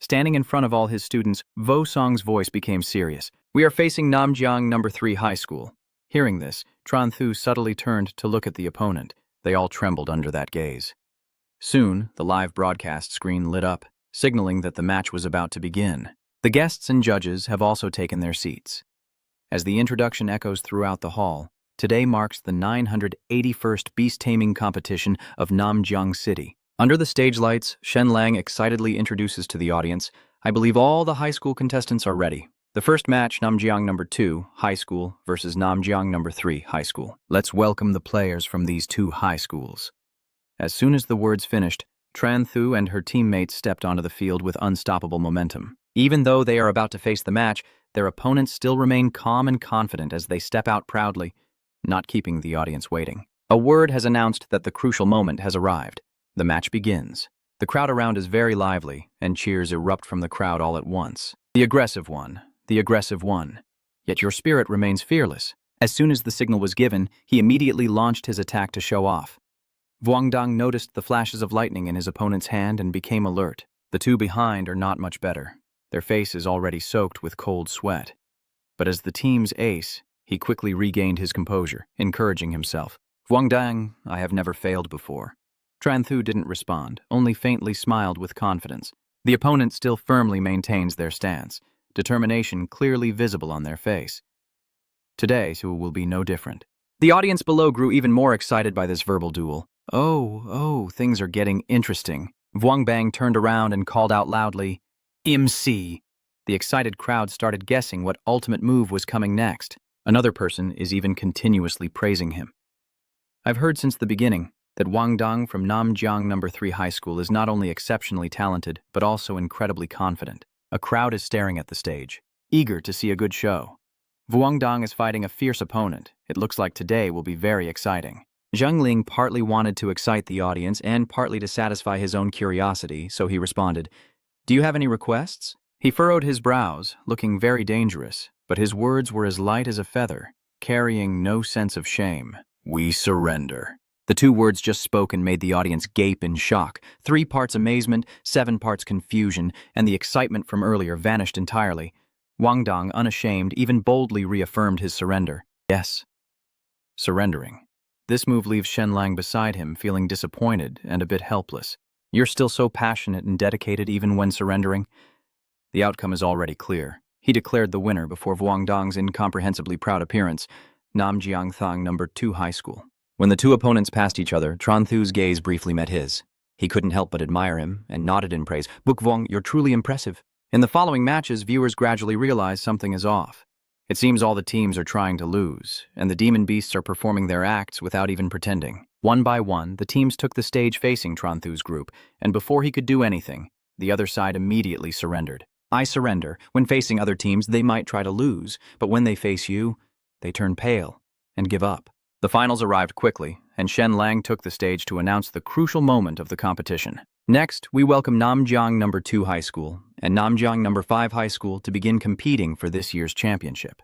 Standing in front of all his students, Vosong's voice became serious. "We are facing Namjiang No. 3 High School." Hearing this, Tran Thu subtly turned to look at the opponent. They all trembled under that gaze. Soon, the live broadcast screen lit up, signaling that the match was about to begin. The guests and judges have also taken their seats. As the introduction echoes throughout the hall, today marks the 981st Beast Taming Competition of Namjiang City. Under the stage lights, Shen Lang excitedly introduces to the audience, "I believe all the high school contestants are ready. The first match, Namjiang No. 2 High School versus Namjiang No. 3 High School. Let's welcome the players from these two high schools." As soon as the words finished, Tran Thu and her teammates stepped onto the field with unstoppable momentum. Even though they are about to face the match, their opponents still remain calm and confident as they step out proudly, not keeping the audience waiting. A word has announced that the crucial moment has arrived. The match begins. The crowd around is very lively, and cheers erupt from the crowd all at once. The aggressive one. The aggressive one. Yet your spirit remains fearless. As soon as the signal was given, he immediately launched his attack to show off. Guangdong noticed the flashes of lightning in his opponent's hand and became alert. The two behind are not much better. Their face is already soaked with cold sweat. But as the team's ace, he quickly regained his composure, encouraging himself. "Guangdong, I have never failed before." Tran Thu didn't respond, only faintly smiled with confidence. The opponent still firmly maintains their stance, determination clearly visible on their face. Today, too, will be no different. The audience below grew even more excited by this verbal duel. Oh, things are getting interesting. Vuong Bang turned around and called out loudly, "MC." The excited crowd started guessing what ultimate move was coming next. Another person is even continuously praising him. I've heard since the beginning that Wang Dong from Namjiang No. 3 High School is not only exceptionally talented, but also incredibly confident. A crowd is staring at the stage, eager to see a good show. Vuong Dong is fighting a fierce opponent. It looks like today will be very exciting. Zheng Ling partly wanted to excite the audience and partly to satisfy his own curiosity, so he responded, "Do you have any requests?" He furrowed his brows, looking very dangerous, but his words were as light as a feather, carrying no sense of shame. "We surrender." The two words just spoken made the audience gape in shock. 3 parts amazement, 7 parts confusion, and the excitement from earlier vanished entirely. Wang Dong, unashamed, even boldly reaffirmed his surrender. Yes. Surrendering. This move leaves Shen Lang beside him, feeling disappointed and a bit helpless. You're still so passionate and dedicated even when surrendering? The outcome is already clear. He declared the winner before Wang Dong's incomprehensibly proud appearance, Namjiang Thang No. 2 High School. When the two opponents passed each other, Tran Thu's gaze briefly met his. He couldn't help but admire him and nodded in praise. "Buk Vong, you're truly impressive." In the following matches, viewers gradually realize something is off. It seems all the teams are trying to lose, and the demon beasts are performing their acts without even pretending. One by one, the teams took the stage facing Tran Thu's group, and before he could do anything, the other side immediately surrendered. I surrender. When facing other teams, they might try to lose, but when they face you, they turn pale and give up. The finals arrived quickly, and Shen Lang took the stage to announce the crucial moment of the competition. Next, we welcome Namjiang No. 2 High School and Namjiang No. 5 High School to begin competing for this year's championship.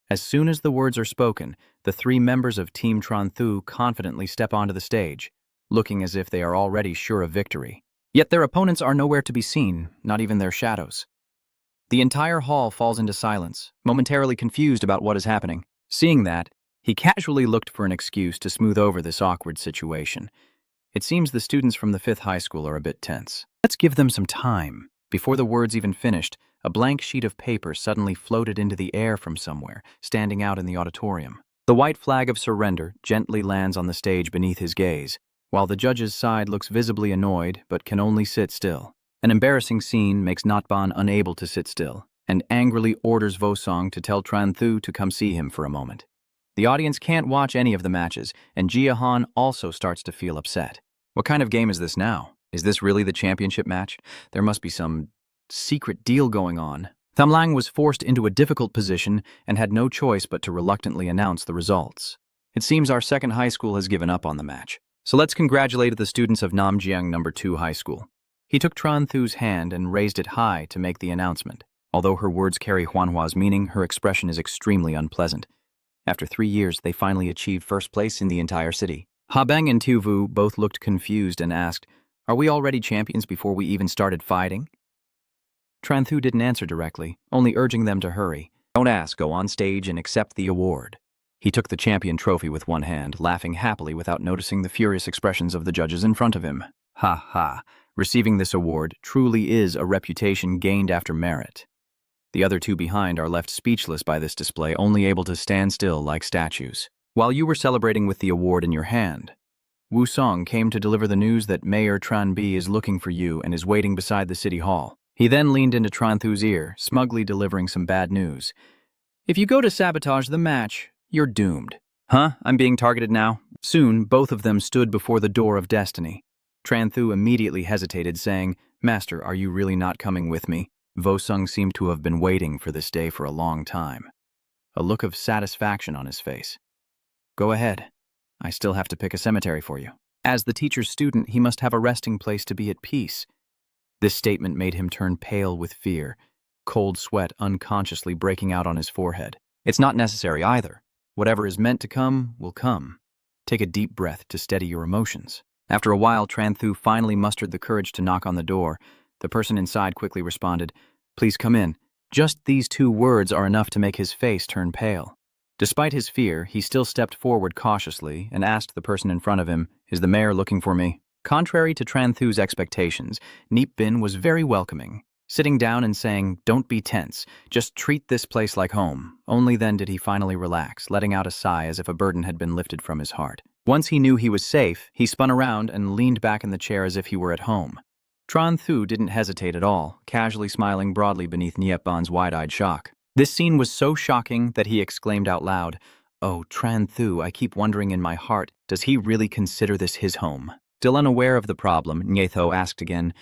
As soon as the words are spoken, the 3 members of Team Tran Thu confidently step onto the stage, looking as if they are already sure of victory. Yet their opponents are nowhere to be seen, not even their shadows. The entire hall falls into silence, momentarily confused about what is happening. Seeing that, he casually looked for an excuse to smooth over this awkward situation. It seems the students from the 5th high school are a bit tense. Let's give them some time. Before the words even finished, a blank sheet of paper suddenly floated into the air from somewhere, standing out in the auditorium. The white flag of surrender gently lands on the stage beneath his gaze, while the judge's side looks visibly annoyed but can only sit still. An embarrassing scene makes Natban unable to sit still, and angrily orders Vosong to tell Tran Thu to come see him for a moment. The audience can't watch any of the matches, and Jia Han also starts to feel upset. What kind of game is this now? Is this really the championship match? There must be some secret deal going on. Tham Lang was forced into a difficult position and had no choice but to reluctantly announce the results. It seems our 2nd high school has given up on the match. So let's congratulate the students of Namjiang No. 2 High School. He took Tran Thu's hand and raised it high to make the announcement. Although her words carry Huanhua's meaning, her expression is extremely unpleasant. After 3 years, they finally achieved first place in the entire city. Ha Beng and Tu Vu both looked confused and asked, "Are we already champions before we even started fighting?" Tran Thu didn't answer directly, only urging them to hurry. "Don't ask, go on stage and accept the award." He took the champion trophy with one hand, laughing happily without noticing the furious expressions of the judges in front of him. Ha ha, receiving this award truly is a reputation gained after merit. The other 2 behind are left speechless by this display, only able to stand still like statues. While you were celebrating with the award in your hand, Wu Song came to deliver the news that Mayor Tran Bi is looking for you and is waiting beside the city hall. He then leaned into Tran Thu's ear, smugly delivering some bad news. "If you go to sabotage the match, you're doomed." Huh? I'm being targeted now? Soon, both of them stood before the door of destiny. Tran Thu immediately hesitated, saying, "Master, are you really not coming with me?" Vosung seemed to have been waiting for this day for a long time. A look of satisfaction on his face. "Go ahead. I still have to pick a cemetery for you." As the teacher's student, he must have a resting place to be at peace. This statement made him turn pale with fear, cold sweat unconsciously breaking out on his forehead. It's not necessary either. Whatever is meant to come will come. Take a deep breath to steady your emotions. After a while, Tran Thu finally mustered the courage to knock on the door. The person inside quickly responded, "Please come in." Just these 2 words are enough to make his face turn pale. Despite his fear, he still stepped forward cautiously and asked the person in front of him, "Is the mayor looking for me?" Contrary to Tran Thu's expectations, Neep Bin was very welcoming, sitting down and saying, "Don't be tense, just treat this place like home." Only then did he finally relax, letting out a sigh as if a burden had been lifted from his heart. Once he knew he was safe, he spun around and leaned back in the chair as if he were at home. Tran Thu didn't hesitate at all, casually smiling broadly beneath Niepan's wide-eyed shock. This scene was so shocking that he exclaimed out loud, "Oh, Tran Thu, I keep wondering in my heart, does he really consider this his home?" Still unaware of the problem, Nyetho asked again,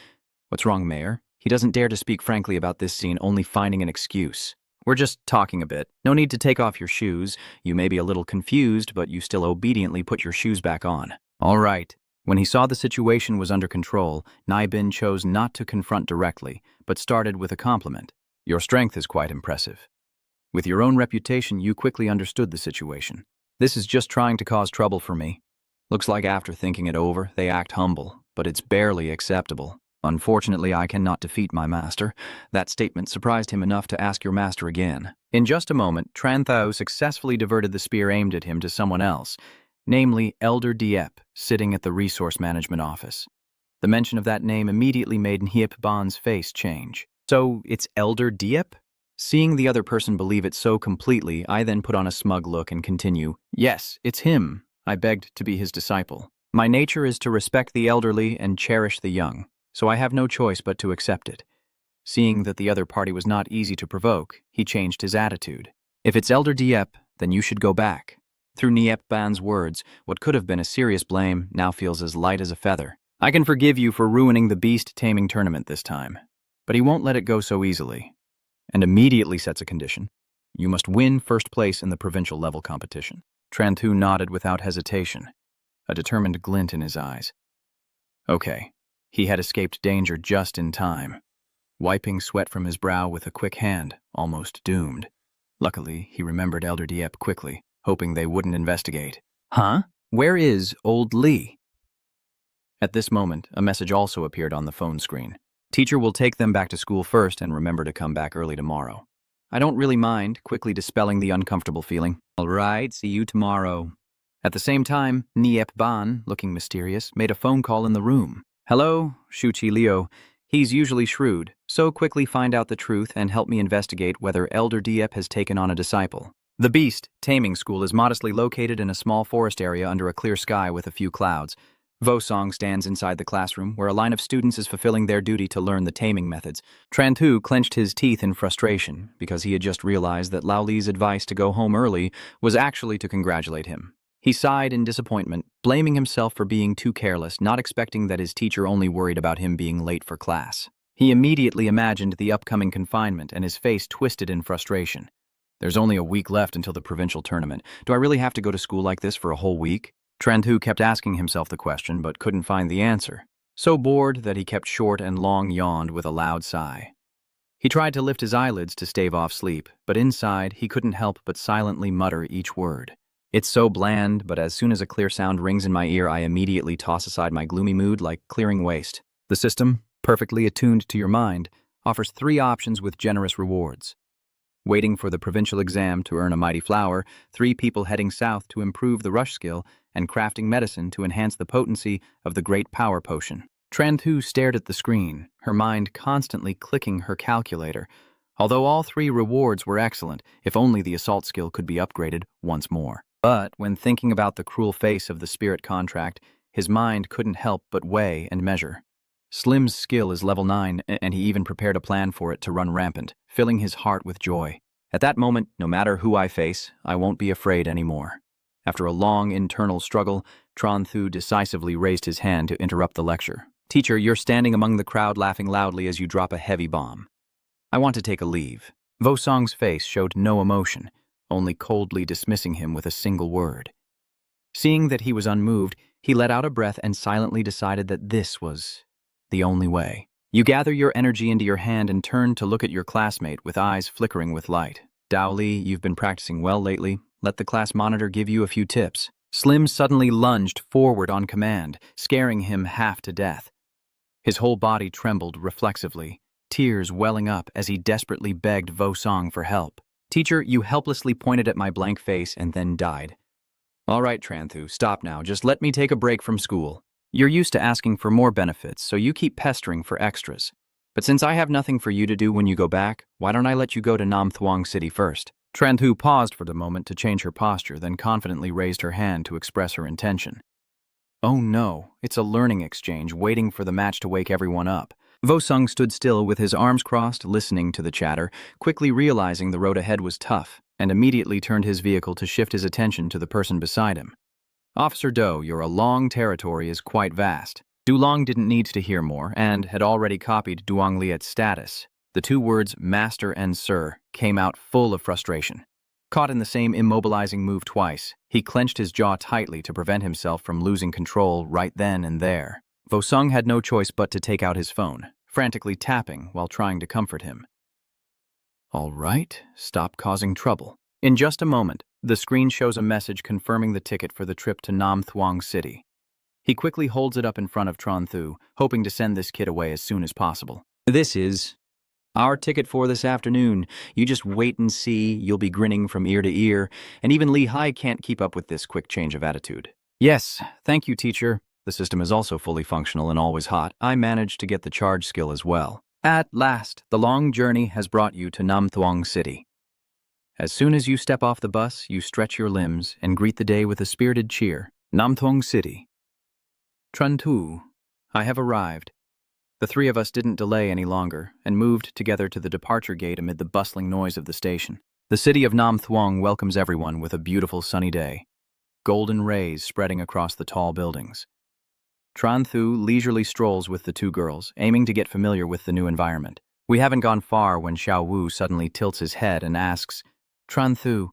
"What's wrong, Mayor?" He doesn't dare to speak frankly about this scene, only finding an excuse. We're just talking a bit. No need to take off your shoes. You may be a little confused, but you still obediently put your shoes back on. All right. When he saw the situation was under control, Naibin chose not to confront directly, but started with a compliment. Your strength is quite impressive. With your own reputation, you quickly understood the situation. This is just trying to cause trouble for me. Looks like after thinking it over, they act humble, but it's barely acceptable. Unfortunately, I cannot defeat my master. That statement surprised him enough to ask your master again. In just a moment, Tran Thao successfully diverted the spear aimed at him to someone else, namely Elder Dieppe, sitting at the resource management office. The mention of that name immediately made Nhiep Ban's face change. So, it's Elder Dieppe? Seeing the other person believe it so completely, I then put on a smug look and continue. Yes, it's him. I begged to be his disciple. My nature is to respect the elderly and cherish the young, so I have no choice but to accept it. Seeing that the other party was not easy to provoke, he changed his attitude. If it's Elder Dieppe, then you should go back. Through Nhiep Ban's words, what could have been a serious blame now feels as light as a feather. I can forgive you for ruining the beast taming tournament this time, but he won't let it go so easily. And immediately sets a condition. You must win first place in the provincial level competition. Tran Thu nodded without hesitation, a determined glint in his eyes. Okay, he had escaped danger just in time. Wiping sweat from his brow with a quick hand, almost doomed. Luckily, he remembered Elder Dieppe quickly, hoping they wouldn't investigate. Huh? Where is Old Lee? At this moment, a message also appeared on the phone screen. Teacher will take them back to school first and remember to come back early tomorrow. I don't really mind, quickly dispelling the uncomfortable feeling. All right, see you tomorrow. At the same time, Nhiep Ban, looking mysterious, made a phone call in the room. Hello, Shuchi Liu. He's usually shrewd, so quickly find out the truth and help me investigate whether Elder Dieppe has taken on a disciple. The Beast Taming School is modestly located in a small forest area under a clear sky with a few clouds. Vosong stands inside the classroom, where a line of students is fulfilling their duty to learn the taming methods. Tran Thu clenched his teeth in frustration, because he had just realized that Lao Li's advice to go home early was actually to congratulate him. He sighed in disappointment, blaming himself for being too careless, not expecting that his teacher only worried about him being late for class. He immediately imagined the upcoming confinement, and his face twisted in frustration. There's only a week left until the provincial tournament. Do I really have to go to school like this for a whole week? Tran Thu kept asking himself the question, but couldn't find the answer. So bored that he kept short and long yawned with a loud sigh. He tried to lift his eyelids to stave off sleep, but inside he couldn't help but silently mutter each word. It's so bland, but as soon as a clear sound rings in my ear, I immediately toss aside my gloomy mood like clearing waste. The system, perfectly attuned to your mind, offers 3 options with generous rewards. Waiting for the provincial exam to earn a mighty flower, 3 people heading south to improve the rush skill, and crafting medicine to enhance the potency of the great power potion. Tran Thu stared at the screen, her mind constantly clicking her calculator. Although all 3 rewards were excellent, if only the assault skill could be upgraded once more. But when thinking about the cruel face of the spirit contract, his mind couldn't help but weigh and measure. Slim's skill is level 9, and he even prepared a plan for it to run rampant, filling his heart with joy. At that moment, no matter who I face, I won't be afraid anymore. After a long internal struggle, Tran Thu decisively raised his hand to interrupt the lecture. Teacher, you're standing among the crowd laughing loudly as you drop a heavy bomb. I want to take a leave. Vosong's face showed no emotion, only coldly dismissing him with a single word. Seeing that he was unmoved, he let out a breath and silently decided that this was the only way. You gather your energy into your hand and turn to look at your classmate with eyes flickering with light. Dao Li, you've been practicing well lately. Let the class monitor give you a few tips. Slim suddenly lunged forward on command, scaring him half to death. His whole body trembled reflexively, tears welling up as he desperately begged Vosong for help. Teacher, you helplessly pointed at my blank face and then died. All right, Tran Thu, stop now. Just let me take a break from school. You're used to asking for more benefits, so you keep pestering for extras. But since I have nothing for you to do when you go back, why don't I let you go to Nam Thuong City first? Tran Thu paused for the moment to change her posture, then confidently raised her hand to express her intention. Oh no, it's a learning exchange waiting for the match to wake everyone up. Vosong stood still with his arms crossed, listening to the chatter, quickly realizing the road ahead was tough, and immediately turned his vehicle to shift his attention to the person beside him. Officer Do, your Along territory is quite vast. Dulong didn't need to hear more, and had already copied Duang Liet's status. The two words master and sir came out full of frustration. Caught in the same immobilizing move twice, he clenched his jaw tightly to prevent himself from losing control right then and there. Vosung had no choice but to take out his phone, frantically tapping while trying to comfort him. All right, stop causing trouble. In just a moment, the screen shows a message confirming the ticket for the trip to Nam Thuong City. He quickly holds it up in front of Tron Thu, hoping to send this kid away as soon as possible. This is our ticket for this afternoon. You just wait and see. You'll be grinning from ear to ear, and even Lee Hai can't keep up with this quick change of attitude. Yes, thank you, teacher. The system is also fully functional and always hot. I managed to get the charge skill as well. At last, the long journey has brought you to Nam Thuong City. As soon as you step off the bus, you stretch your limbs and greet the day with a spirited cheer. Nam Thuong City. Tron Thu, I have arrived. The three of us didn't delay any longer and moved together to the departure gate amid the bustling noise of the station. The city of Nam Thuong welcomes everyone with a beautiful sunny day, golden rays spreading across the tall buildings. Tron Thu leisurely strolls with the two girls, aiming to get familiar with the new environment. We haven't gone far when Xiao Wu suddenly tilts his head and asks, Tron Thu,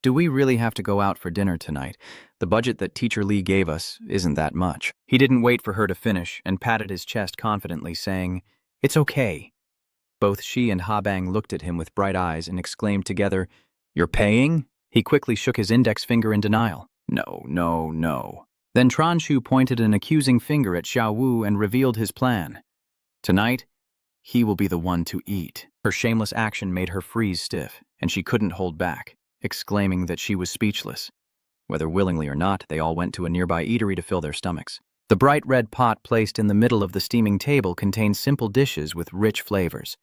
do we really have to go out for dinner tonight? The budget that Teacher Lee gave us isn't that much. He didn't wait for her to finish and patted his chest confidently, saying, It's okay. Both she and Ha Bang looked at him with bright eyes and exclaimed together, You're paying? He quickly shook his index finger in denial. No, no, no. Then Tron Shu pointed an accusing finger at Xiao Wu and revealed his plan. Tonight, he will be the one to eat. Her shameless action made her freeze stiff, and she couldn't hold back, exclaiming that she was speechless. Whether willingly or not, they all went to a nearby eatery to fill their stomachs. The bright red pot placed in the middle of the steaming table contained simple dishes with rich flavors.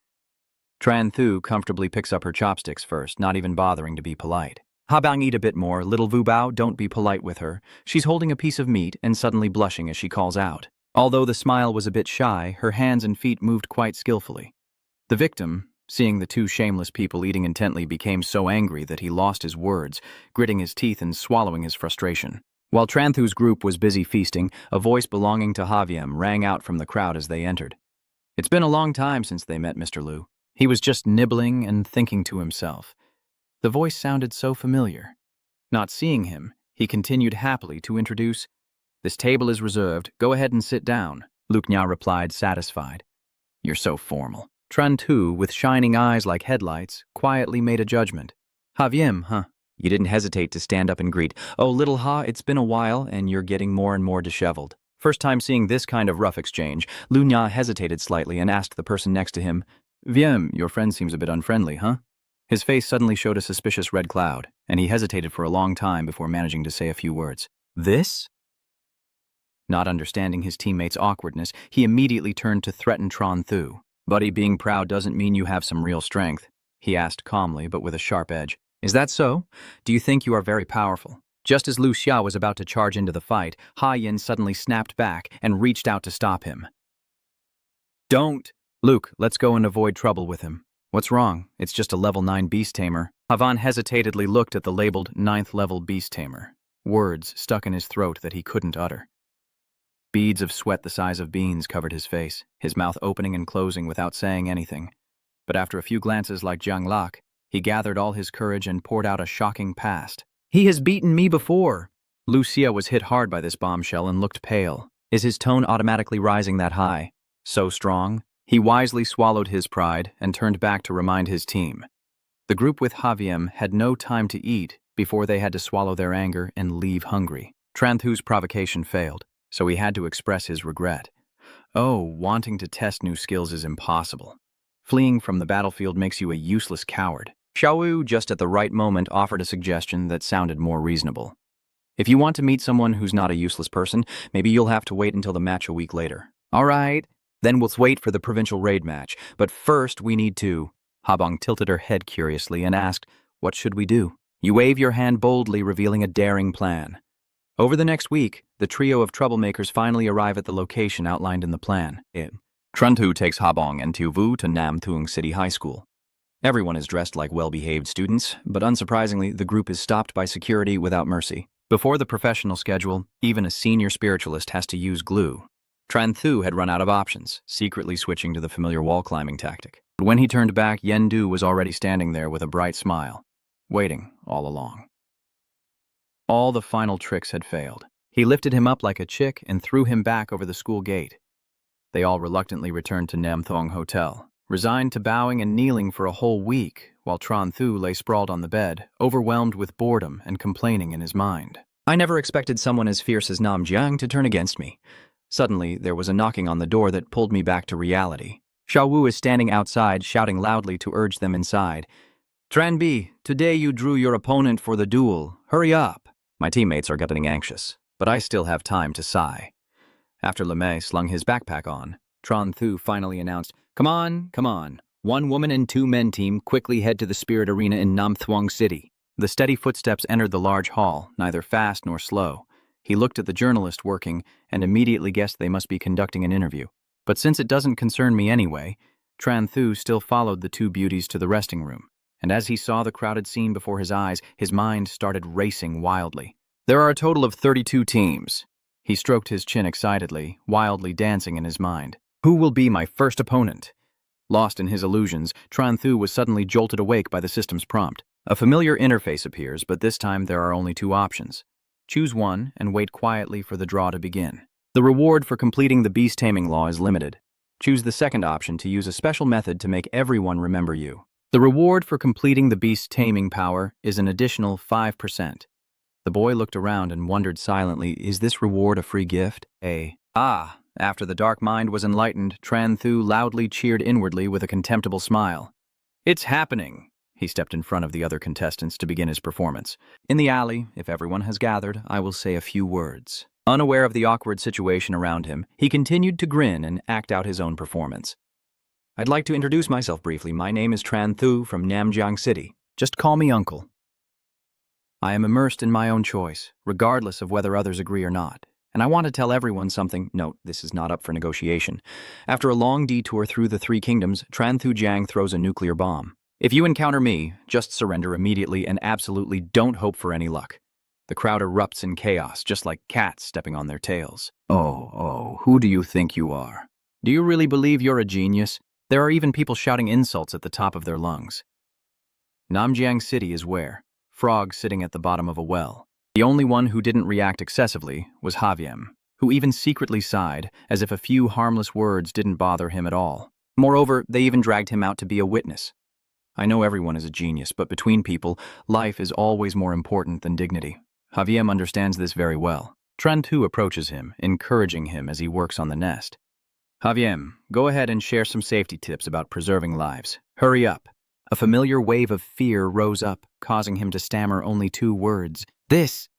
Tran Thu comfortably picks up her chopsticks first, not even bothering to be polite. Ha Bang, eat a bit more. Little Vu Bao, don't be polite with her. She's holding a piece of meat and suddenly blushing as she calls out. Although the smile was a bit shy, her hands and feet moved quite skillfully. The victim, seeing the two shameless people eating intently, became so angry that he lost his words, gritting his teeth and swallowing his frustration. While Tran Thu's group was busy feasting, a voice belonging to Haviem rang out from the crowd as they entered. It's been a long time since they met Mr. Liu. He was just nibbling and thinking to himself. The voice sounded so familiar. Not seeing him, he continued happily to introduce, This table is reserved. Go ahead and sit down. Luke Nya replied, satisfied. You're so formal. Tran Thu, with shining eyes like headlights, quietly made a judgment. Haviem, huh? You didn't hesitate to stand up and greet. Oh, little Ha, it's been a while, and you're getting more and more disheveled. First time seeing this kind of rough exchange, Lu Nya hesitated slightly and asked the person next to him, Wiem, your friend seems a bit unfriendly, huh? His face suddenly showed a suspicious red cloud, and he hesitated for a long time before managing to say a few words. This? Not understanding his teammate's awkwardness, he immediately turned to threaten Tran Thu. Buddy, being proud doesn't mean you have some real strength, he asked calmly but with a sharp edge. Is that so? Do you think you are very powerful? Just as Lu Xia was about to charge into the fight, Ha Yin suddenly snapped back and reached out to stop him. Don't! Luke, let's go and avoid trouble with him. What's wrong? It's just a level 9 beast tamer. Havan hesitatedly looked at the labeled 9th level beast tamer. Words stuck in his throat that he couldn't utter. Beads of sweat the size of beans covered his face, his mouth opening and closing without saying anything. But after a few glances like Jiang Lak, he gathered all his courage and poured out a shocking past. He has beaten me before! Lucia was hit hard by this bombshell and looked pale. Is his tone automatically rising that high? So strong? He wisely swallowed his pride and turned back to remind his team. The group with Haviem had no time to eat before they had to swallow their anger and leave hungry. Tran Thu's provocation failed, so he had to express his regret. Oh, wanting to test new skills is impossible. Fleeing from the battlefield makes you a useless coward. Xiao Wu, just at the right moment, offered a suggestion that sounded more reasonable. If you want to meet someone who's not a useless person, maybe you'll have to wait until the match a week later. All right. Then we'll wait for the provincial raid match. But first, we need to... Habang tilted her head curiously and asked, What should we do? You wave your hand boldly, revealing a daring plan. Over the next week, the trio of troublemakers finally arrive at the location outlined in the plan. Tran Thu takes Habang and Tu Vu to Nam Thuong City High School. Everyone is dressed like well-behaved students, but unsurprisingly, the group is stopped by security without mercy. Before the professional schedule, even a senior spiritualist has to use glue. Tran Thu had run out of options, secretly switching to the familiar wall-climbing tactic. But when he turned back, Yen Du was already standing there with a bright smile, waiting all along. All the final tricks had failed. He lifted him up like a chick and threw him back over the school gate. They all reluctantly returned to Nam Thong Hotel, resigned to bowing and kneeling for a whole week, while Tran Thu lay sprawled on the bed, overwhelmed with boredom and complaining in his mind. I never expected someone as fierce as Nam Jiang to turn against me. Suddenly, there was a knocking on the door that pulled me back to reality. Xiao Wu is standing outside, shouting loudly to urge them inside. Tran Bi, today you drew your opponent for the duel. Hurry up. My teammates are getting anxious, but I still have time to sigh. After Lemay slung his backpack on, Tran Thu finally announced, Come on, come on. 1 woman and 2 men team quickly head to the Spirit Arena in Nam Thuong City. The steady footsteps entered the large hall, neither fast nor slow. He looked at the journalist working and immediately guessed they must be conducting an interview. But since it doesn't concern me anyway, Tran Thu still followed the 2 beauties to the resting room. And as he saw the crowded scene before his eyes, his mind started racing wildly. There are a total of 32 teams. He stroked his chin excitedly, wildly dancing in his mind. Who will be my first opponent? Lost in his illusions, Tran Thu was suddenly jolted awake by the system's prompt. A familiar interface appears, but this time there are only 2 options. Choose one and wait quietly for the draw to begin. The reward for completing the beast taming law is limited. Choose the second option to use a special method to make everyone remember you. The reward for completing the beast taming power is an additional 5%. The boy looked around and wondered silently, is this reward a free gift? After the dark mind was enlightened, Tran Thu loudly cheered inwardly with a contemptible smile. It's happening! He stepped in front of the other contestants to begin his performance. In the alley, if everyone has gathered, I will say a few words. Unaware of the awkward situation around him, he continued to grin and act out his own performance. I'd like to introduce myself briefly. My name is Tran Thu from Namjiang City. Just call me Uncle. I am immersed in my own choice, regardless of whether others agree or not. And I want to tell everyone something. Note, this is not up for negotiation. After a long detour through the 3 kingdoms, Tran Thu Jiang throws a nuclear bomb. If you encounter me, just surrender immediately and absolutely don't hope for any luck. The crowd erupts in chaos, just like cats stepping on their tails. Who do you think you are? Do you really believe you're a genius? There are even people shouting insults at the top of their lungs. Namjiang City is where? Frog sitting at the bottom of a well. The only one who didn't react excessively was Haviem, who even secretly sighed, as if a few harmless words didn't bother him at all. Moreover, they even dragged him out to be a witness. I know everyone is a genius, but between people, life is always more important than dignity. Haviem understands this very well. Tran Thu approaches him, encouraging him as he works on the nest. Haviem, go ahead and share some safety tips about preserving lives. Hurry up. A familiar wave of fear rose up, causing him to stammer only 2 words. This.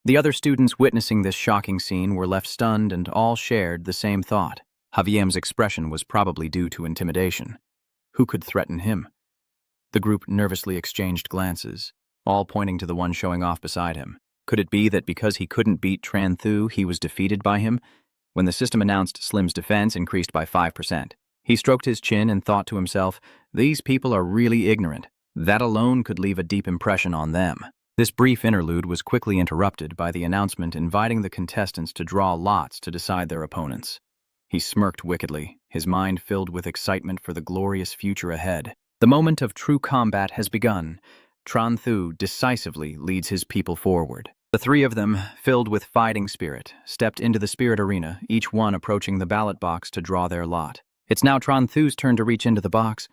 The other students witnessing this shocking scene were left stunned and all shared the same thought. Javiem's expression was probably due to intimidation. Who could threaten him? The group nervously exchanged glances, all pointing to the one showing off beside him. Could it be that because he couldn't beat Tran Thu, he was defeated by him? When the system announced Slim's defense increased by 5%, he stroked his chin and thought to himself, these people are really ignorant. That alone could leave a deep impression on them. This brief interlude was quickly interrupted by the announcement inviting the contestants to draw lots to decide their opponents. He smirked wickedly, his mind filled with excitement for the glorious future ahead. The moment of true combat has begun. Tran Thu decisively leads his people forward. The 3 of them, filled with fighting spirit, stepped into the spirit arena, each one approaching the ballot box to draw their lot. It's now Tran Thu's turn to reach into the box.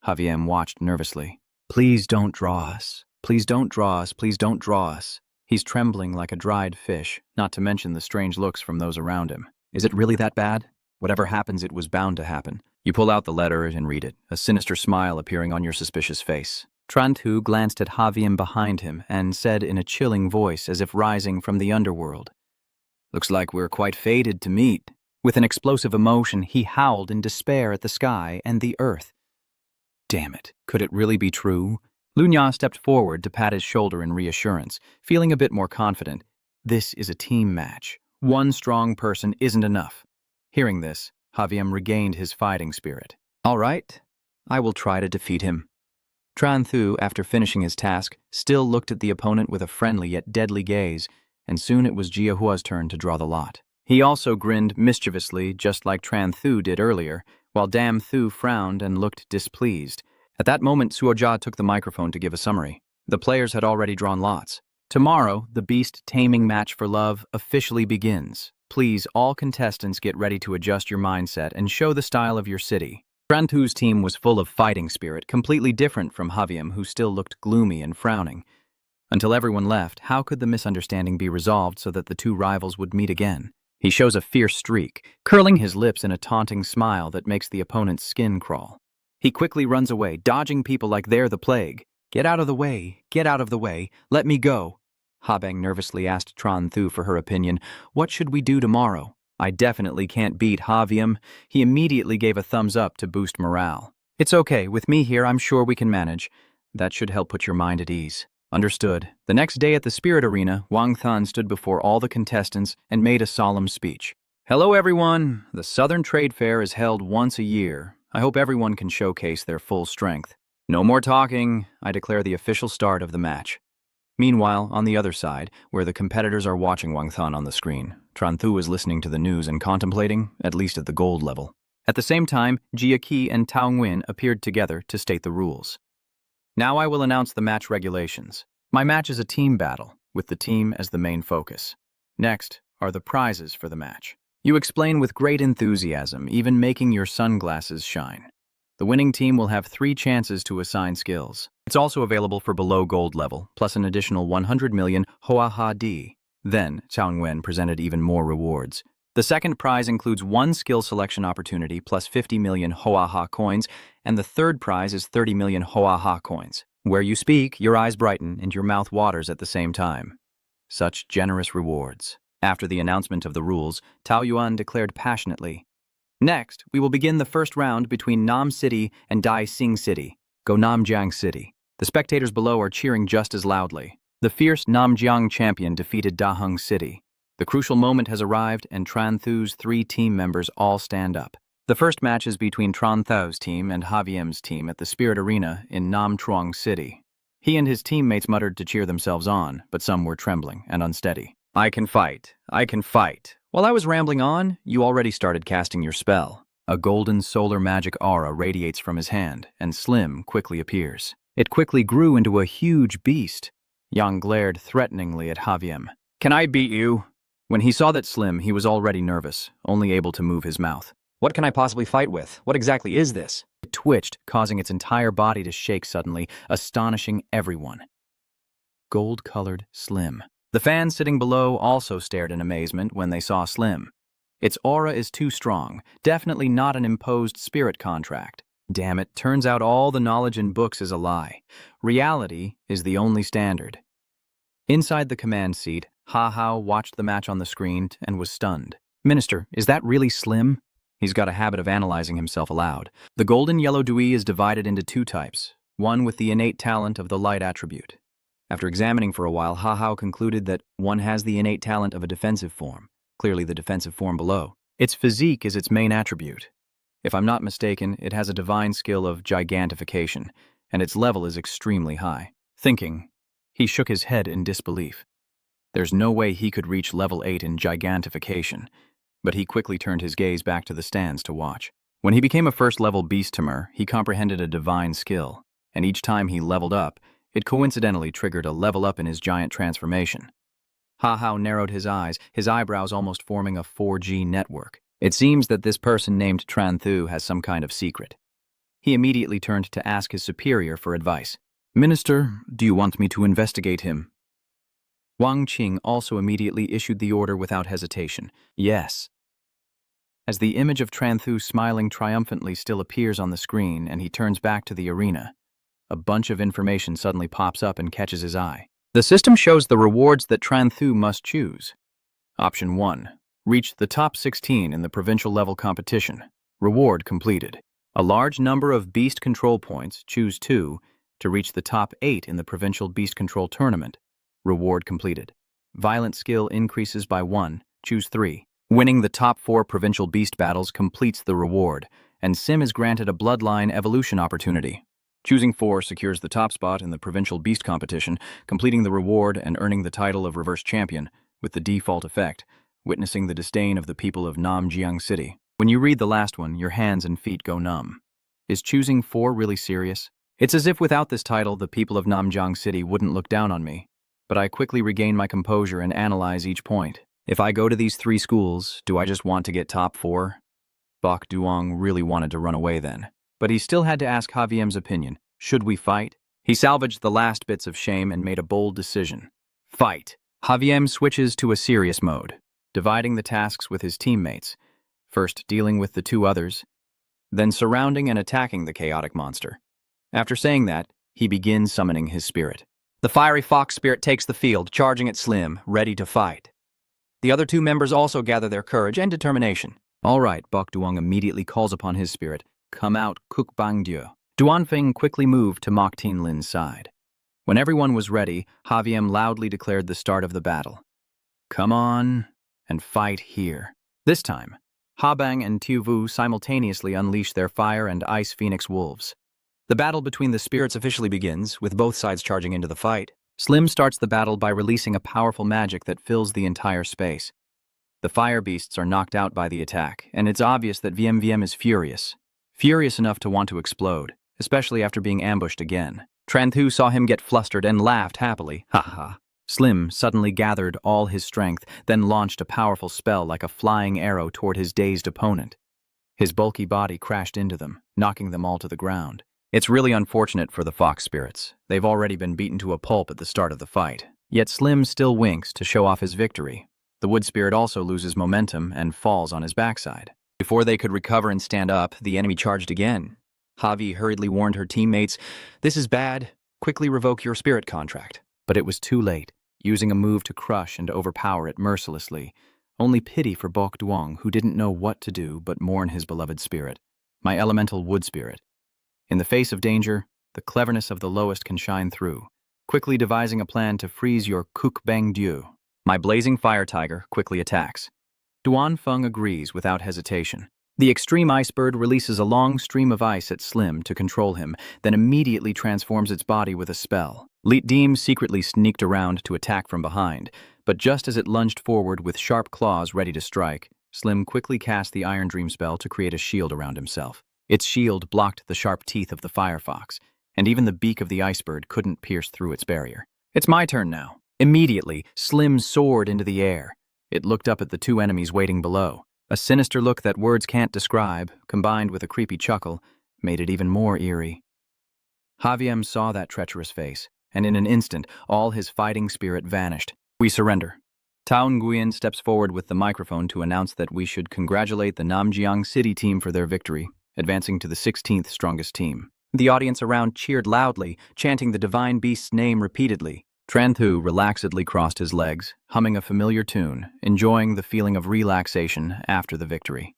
Haviem watched nervously. Please don't draw us. Please don't draw us. Please don't draw us. He's trembling like a dried fish, not to mention the strange looks from those around him. Is it really that bad? Whatever happens, it was bound to happen. You pull out the letter and read it, a sinister smile appearing on your suspicious face. Tran Thu glanced at Haviem behind him and said in a chilling voice as if rising from the underworld, Looks like we're quite fated to meet. With an explosive emotion, he howled in despair at the sky and the earth. Damn it, could it really be true? Lunya stepped forward to pat his shoulder in reassurance, feeling a bit more confident. This is a team match. One strong person isn't enough. Hearing this, Haviem regained his fighting spirit. All right, I will try to defeat him. Tran Thu, after finishing his task, still looked at the opponent with a friendly yet deadly gaze, and soon it was Jia Hua's turn to draw the lot. He also grinned mischievously, just like Tran Thu did earlier, while Dam Thu frowned and looked displeased. At that moment, Suojia took the microphone to give a summary. The players had already drawn lots. Tomorrow, the beast taming match for love officially begins. Please, all contestants, get ready to adjust your mindset and show the style of your city. Tran Thu's team was full of fighting spirit, completely different from Haviam, who still looked gloomy and frowning. Until everyone left, how could the misunderstanding be resolved so that the two rivals would meet again? He shows a fierce streak, curling his lips in a taunting smile that makes the opponent's skin crawl. He quickly runs away, dodging people like they're the plague. Get out of the way, get out of the way, let me go. Habang nervously asked Tran Thu for her opinion. What should we do tomorrow? I definitely can't beat Haviam. He immediately gave a thumbs up to boost morale. It's okay, with me here I'm sure we can manage. That should help put your mind at ease. Understood. The next day at the Spirit Arena, Wang Than stood before all the contestants and made a solemn speech. Hello everyone. The Southern Trade Fair is held once a year. I hope everyone can showcase their full strength. No more talking. I declare the official start of the match. Meanwhile, on the other side, where the competitors are watching Wang Than on the screen, Tran Thu is listening to the news and contemplating, at least at the gold level. At the same time, Jia Qi and Tao Nguyen appeared together to state the rules. Now I will announce the match regulations. My match is a team battle, with the team as the main focus. Next are the prizes for the match. You explain with great enthusiasm, even making your sunglasses shine. The winning team will have 3 chances to assign skills. It's also available for below gold level, plus an additional 100 million Huaha D. Then, Chao Nguyen presented even more rewards. The second prize includes 1 skill selection opportunity plus 50 million Huaha coins, and the third prize is 30 million Huaha coins. Where you speak, your eyes brighten and your mouth waters at the same time. Such generous rewards. After the announcement of the rules, Tao Yuan declared passionately, Next, we will begin the first round between Nam City and Dai Sing City. Go Namjiang City. The spectators below are cheering just as loudly. The fierce Namjiang champion defeated Dahung City. The crucial moment has arrived, and Tran Thu's 3 team members all stand up. The first match is between Tran Thu's team and Haviam's team at the Spirit Arena in Nam Truong City. He and his teammates muttered to cheer themselves on, but some were trembling and unsteady. I can fight. I can fight. While I was rambling on, you already started casting your spell. A golden solar magic aura radiates from his hand, and Slim quickly appears. It quickly grew into a huge beast. Yang glared threateningly at Haviam. Can I beat you? When he saw that Slim, he was already nervous, only able to move his mouth. What can I possibly fight with? What exactly is this? It twitched, causing its entire body to shake suddenly, astonishing everyone. Gold-colored Slim. The fans sitting below also stared in amazement when they saw Slim. Its aura is too strong, definitely not an imposed spirit contract. Damn it, turns out all the knowledge in books is a lie. Reality is the only standard. Inside the command seat, Ha watched the match on the screen and was stunned. Minister, is that really Slim? He's got a habit of analyzing himself aloud. The golden yellow Dui is divided into 2 types, one with the innate talent of the light attribute. After examining for a while, Ha concluded that one has the innate talent of a defensive form, clearly the defensive form below. Its physique is its main attribute. If I'm not mistaken, it has a divine skill of gigantification, and its level is extremely high. Thinking, he shook his head in disbelief. There's no way he could reach level 8 in gigantification, but he quickly turned his gaze back to the stands to watch. When he became a first-level beast tamer, he comprehended a divine skill, and each time he leveled up, it coincidentally triggered a level up in his giant transformation. Ha narrowed his eyes, his eyebrows almost forming a 4G network. It seems that this person named Tran Thu has some kind of secret. He immediately turned to ask his superior for advice. Minister, do you want me to investigate him? Wang Qing also immediately issued the order without hesitation. Yes. As the image of Tran Thu smiling triumphantly still appears on the screen and he turns back to the arena, a bunch of information suddenly pops up and catches his eye. The system shows the rewards that Tran Thu must choose. Option 1. Reach the top 16 in the provincial level competition. Reward completed. A large number of beast control points, choose 2, to reach the top 8 in the provincial beast control tournament. Reward completed. Violent skill increases by 1, choose 3. Winning the top 4 provincial beast battles completes the reward, and Sim is granted a bloodline evolution opportunity. Choosing 4 secures the top spot in the provincial beast competition, completing the reward and earning the title of reverse champion, with the default effect. witnessing the disdain of the people of Namjiang City. When you read the last one, your hands and feet go numb. Is choosing 4 really serious? It's as if without this title, the people of Namjiang City wouldn't look down on me. But I quickly regain my composure and analyze each point. If I go to these 3 schools, do I just want to get top 4? Bok Duong really wanted to run away then. But he still had to ask Javiem's opinion. Should we fight? He salvaged the last bits of shame and made a bold decision. Fight! Javiem switches to a serious mode, dividing the tasks with his teammates, first dealing with the 2 others, then surrounding and attacking the chaotic monster. After saying that, he begins summoning his spirit. The fiery fox spirit takes the field, charging at Slim, ready to fight. The other 2 members also gather their courage and determination. All right, Bok Duong immediately calls upon his spirit. Come out, Kuk Bang Dieu. Duanfeng quickly moved to Mok Tin Lin's side. When everyone was ready, Javiem loudly declared the start of the battle. Come on, and fight here. This time, Habang and Tuvu simultaneously unleash their fire and ice phoenix wolves. The battle between the spirits officially begins, with both sides charging into the fight. Slim starts the battle by releasing a powerful magic that fills the entire space. The fire beasts are knocked out by the attack, and it's obvious that VM is furious. Furious enough to want to explode, especially after being ambushed again. Tranthu saw him get flustered and laughed happily. Ha ha. Slim suddenly gathered all his strength, then launched a powerful spell like a flying arrow toward his dazed opponent. His bulky body crashed into them, knocking them all to the ground. It's really unfortunate for the fox spirits. They've already been beaten to a pulp at the start of the fight. Yet Slim still winks to show off his victory. The wood spirit also loses momentum and falls on his backside. Before they could recover and stand up, the enemy charged again. Javi hurriedly warned her teammates, "This is bad. Quickly revoke your spirit contract." But it was too late, using a move to crush and overpower it mercilessly. Only pity for Bok Duong, who didn't know what to do but mourn his beloved spirit. My elemental wood spirit. In the face of danger, the cleverness of the lowest can shine through, quickly devising a plan to freeze your Kuk Bang Dieu. My blazing fire tiger quickly attacks. Duan Feng agrees without hesitation. The extreme ice bird releases a long stream of ice at Slim to control him, then immediately transforms its body with a spell. Leet Deem secretly sneaked around to attack from behind, but just as it lunged forward with sharp claws ready to strike, Slim quickly cast the Iron Dream spell to create a shield around himself. Its shield blocked the sharp teeth of the firefox, and even the beak of the icebird couldn't pierce through its barrier. It's my turn now. Immediately, Slim soared into the air. It looked up at the 2 enemies waiting below. A sinister look that words can't describe, combined with a creepy chuckle, made it even more eerie. Javiem saw that treacherous face, and in an instant, all his fighting spirit vanished. We surrender. Tao Nguyen steps forward with the microphone to announce that we should congratulate the Namjiang City team for their victory, advancing to the 16th strongest team. The audience around cheered loudly, chanting the divine beast's name repeatedly. Tranthu relaxedly crossed his legs, humming a familiar tune, enjoying the feeling of relaxation after the victory.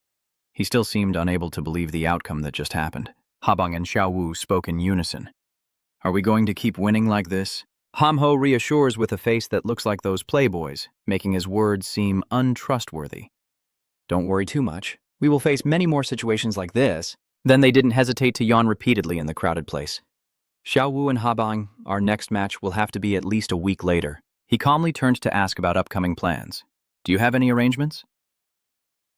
He still seemed unable to believe the outcome that just happened. Habang and Xiaowu spoke in unison. Are we going to keep winning like this? Hamho reassures with a face that looks like those playboys, making his words seem untrustworthy. Don't worry too much. We will face many more situations like this. Then they didn't hesitate to yawn repeatedly in the crowded place. Xiaowu and Habang, our next match will have to be at least a week later. He calmly turned to ask about upcoming plans. Do you have any arrangements?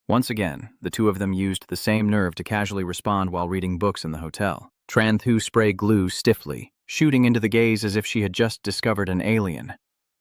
Once again, the 2 of them used the same nerve to casually respond while reading books in the hotel. Tranthu sprayed glue stiffly, shooting into the gaze as if she had just discovered an alien.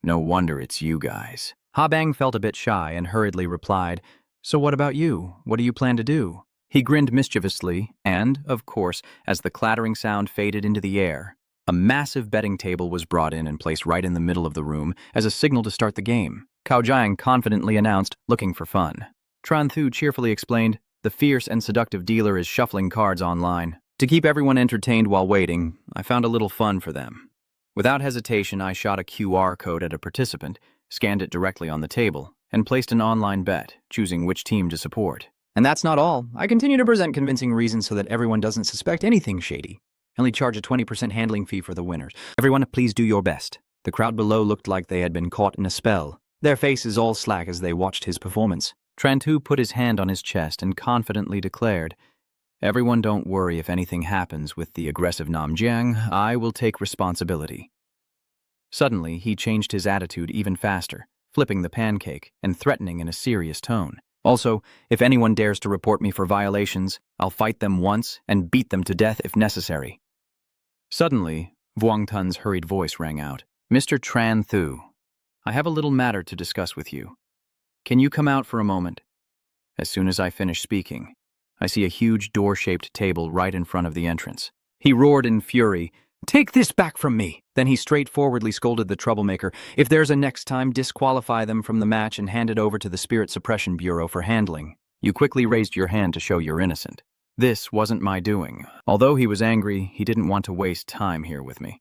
No wonder it's you guys. Habang felt a bit shy and hurriedly replied, So what about you? What do you plan to do? He grinned mischievously, and, of course, as the clattering sound faded into the air, a massive betting table was brought in and placed right in the middle of the room as a signal to start the game. Cao Jiang confidently announced, looking for fun. Tran Thu cheerfully explained, the fierce and seductive dealer is shuffling cards online. To keep everyone entertained while waiting, I found a little fun for them. Without hesitation, I shot a QR code at a participant, scanned it directly on the table, and placed an online bet, choosing which team to support. And that's not all. I continue to present convincing reasons so that everyone doesn't suspect anything shady. I only charge a 20% handling fee for the winners. Everyone, please do your best. The crowd below looked like they had been caught in a spell, their faces all slack as they watched his performance. Trantu put his hand on his chest and confidently declared, Everyone don't worry if anything happens with the aggressive Namjiang, I will take responsibility. Suddenly, he changed his attitude even faster, flipping the pancake and threatening in a serious tone. Also, if anyone dares to report me for violations, I'll fight them once and beat them to death if necessary. Suddenly, Vuong Tun's hurried voice rang out. Mr. Tran Thu, I have a little matter to discuss with you. Can you come out for a moment? As soon as I finish speaking, I see a huge door-shaped table right in front of the entrance. He roared in fury, "Take this back from me!" Then he straightforwardly scolded the troublemaker. "If there's a next time, disqualify them from the match and hand it over to the Spirit Suppression Bureau for handling." You quickly raised your hand to show you're innocent. This wasn't my doing. Although he was angry, he didn't want to waste time here with me.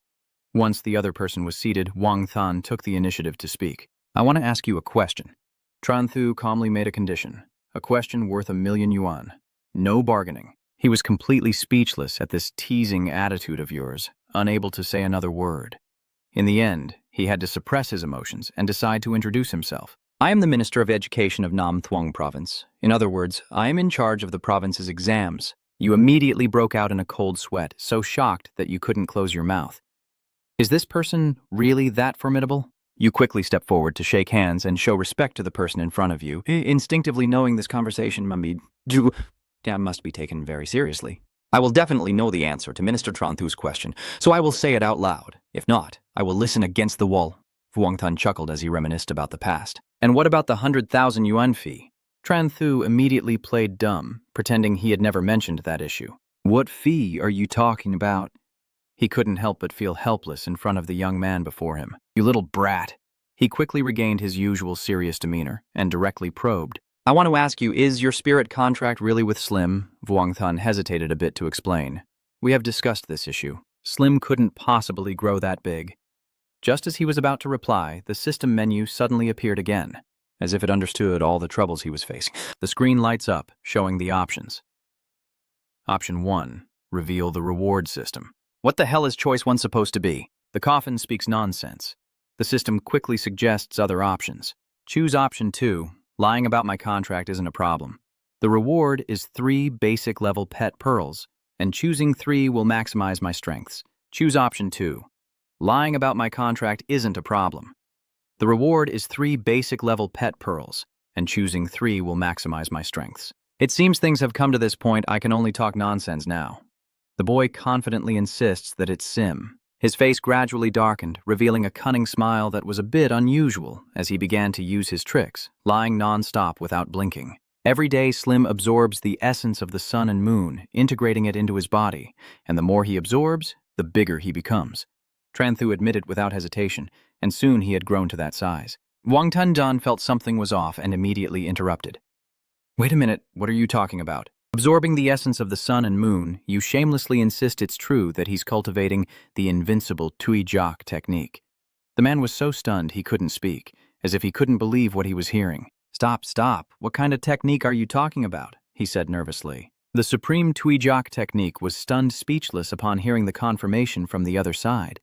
Once the other person was seated, Vuong Than took the initiative to speak. I want to ask you a question. Tran Thu calmly made a condition. A question worth 1,000,000 yuan. No bargaining. He was completely speechless at this teasing attitude of yours, unable to say another word. In the end, he had to suppress his emotions and decide to introduce himself. I am the Minister of Education of Nam Thuong Province. In other words, I am in charge of the province's exams. You immediately broke out in a cold sweat, so shocked that you couldn't close your mouth. Is this person really that formidable? You quickly step forward to shake hands and show respect to the person in front of you, instinctively knowing this conversation must be taken very seriously. I will definitely know the answer to Minister Tran Thu's question, so I will say it out loud. If not, I will listen against the wall. Vuong Than chuckled as he reminisced about the past. And what about the 100,000 yuan fee? Tran Thu immediately played dumb, pretending he had never mentioned that issue. What fee are you talking about? He couldn't help but feel helpless in front of the young man before him. You little brat. He quickly regained his usual serious demeanor and directly probed. I want to ask you, is your spirit contract really with Slim? Vuong Than hesitated a bit to explain. We have discussed this issue. Slim couldn't possibly grow that big. Just as he was about to reply, the system menu suddenly appeared again, as if it understood all the troubles he was facing. The screen lights up, showing the options. Option 1. Reveal the reward system. What the hell is choice 1 supposed to be? The coffin speaks nonsense. The system quickly suggests other options. Choose option 2. Lying about my contract isn't a problem. The reward is 3 basic level pet pearls, and choosing 3 will maximize my strengths. Choose option 2. Lying about my contract isn't a problem. The reward is 3 basic level pet pearls, and choosing 3 will maximize my strengths. It seems things have come to this point. I can only talk nonsense now. The boy confidently insists that it's Sim. His face gradually darkened, revealing a cunning smile that was a bit unusual as he began to use his tricks, lying non-stop without blinking. Every day, Slim absorbs the essence of the sun and moon, integrating it into his body, and the more he absorbs, the bigger he becomes. Tran Thu admitted without hesitation, and soon he had grown to that size. Vuong Tun felt something was off and immediately interrupted. Wait a minute, what are you talking about? Absorbing the essence of the sun and moon, you shamelessly insist it's true that he's cultivating the invincible Tui Jok technique. The man was so stunned he couldn't speak, as if he couldn't believe what he was hearing. Stop. What kind of technique are you talking about? He said nervously. The supreme Tui Jok technique was stunned speechless upon hearing the confirmation from the other side.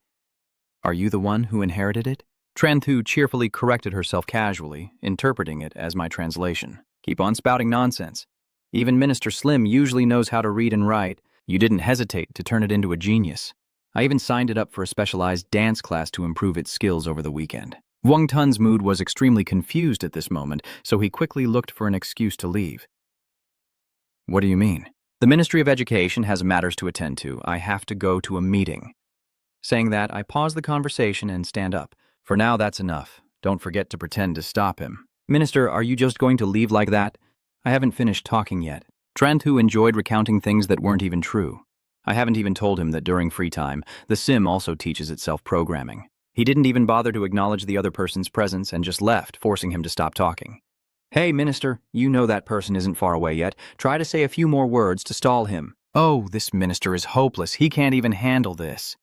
Are you the one who inherited it? Tran Thu cheerfully corrected herself casually, interpreting it as my translation. Keep on spouting nonsense. Even Minister Slim usually knows how to read and write. You didn't hesitate to turn it into a genius. I even signed it up for a specialized dance class to improve its skills over the weekend. Vuong Tun's mood was extremely confused at this moment, so he quickly looked for an excuse to leave. What do you mean? The Ministry of Education has matters to attend to. I have to go to a meeting. Saying that, I pause the conversation and stand up. For now, that's enough. Don't forget to pretend to stop him. Minister, are you just going to leave like that? I haven't finished talking yet. Tran Thu enjoyed recounting things that weren't even true. I haven't even told him that during free time, the sim also teaches itself programming. He didn't even bother to acknowledge the other person's presence and just left, forcing him to stop talking. Hey, Minister, you know that person isn't far away yet. Try to say a few more words to stall him. Oh, this minister is hopeless. He can't even handle this.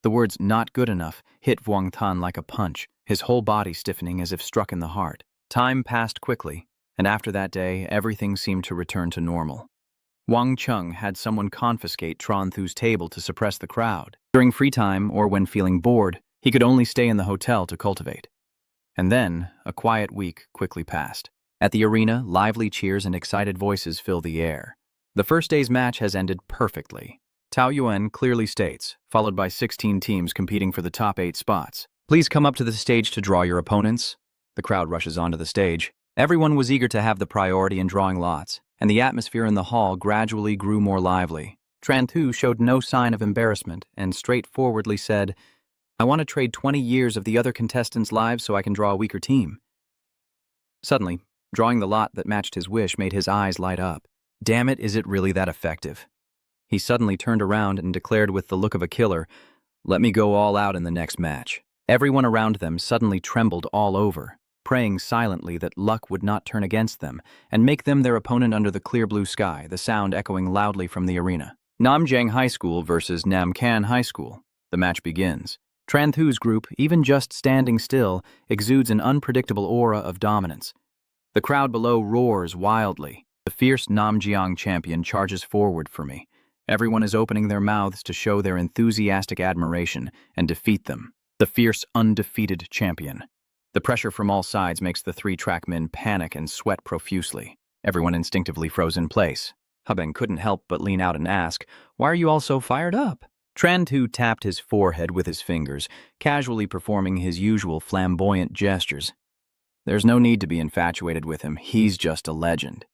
The words "not good enough" hit Vuong Than like a punch, his whole body stiffening as if struck in the heart. Time passed quickly, and after that day, everything seemed to return to normal. Wang Chung had someone confiscate Tran Thu's table to suppress the crowd. During free time, or when feeling bored, he could only stay in the hotel to cultivate. And then, a quiet week quickly passed. At the arena, lively cheers and excited voices fill the air. The first day's match has ended perfectly. Tao Yuan clearly states, followed by 16 teams competing for the top 8 spots. Please come up to the stage to draw your opponents. The crowd rushes onto the stage. Everyone was eager to have the priority in drawing lots, and the atmosphere in the hall gradually grew more lively. Tran Thu showed no sign of embarrassment and straightforwardly said, "I want to trade 20 years of the other contestants' lives so I can draw a weaker team." Suddenly, drawing the lot that matched his wish made his eyes light up. Damn it, is it really that effective? He suddenly turned around and declared with the look of a killer, "Let me go all out in the next match." Everyone around them suddenly trembled all over, praying silently that luck would not turn against them and make them their opponent under the clear blue sky, the sound echoing loudly from the arena. Namjang High School versus Namkan High School. The match begins. Tran Thu's group, even just standing still, exudes an unpredictable aura of dominance. The crowd below roars wildly. The fierce Namjiang champion charges forward for me. Everyone is opening their mouths to show their enthusiastic admiration and defeat them. The fierce, undefeated champion. The pressure from all sides makes the three trackmen panic and sweat profusely. Everyone instinctively froze in place. Huabeng couldn't help but lean out and ask, "Why are you all so fired up?" Tran Thu tapped his forehead with his fingers, casually performing his usual flamboyant gestures. There's no need to be infatuated with him, he's just a legend.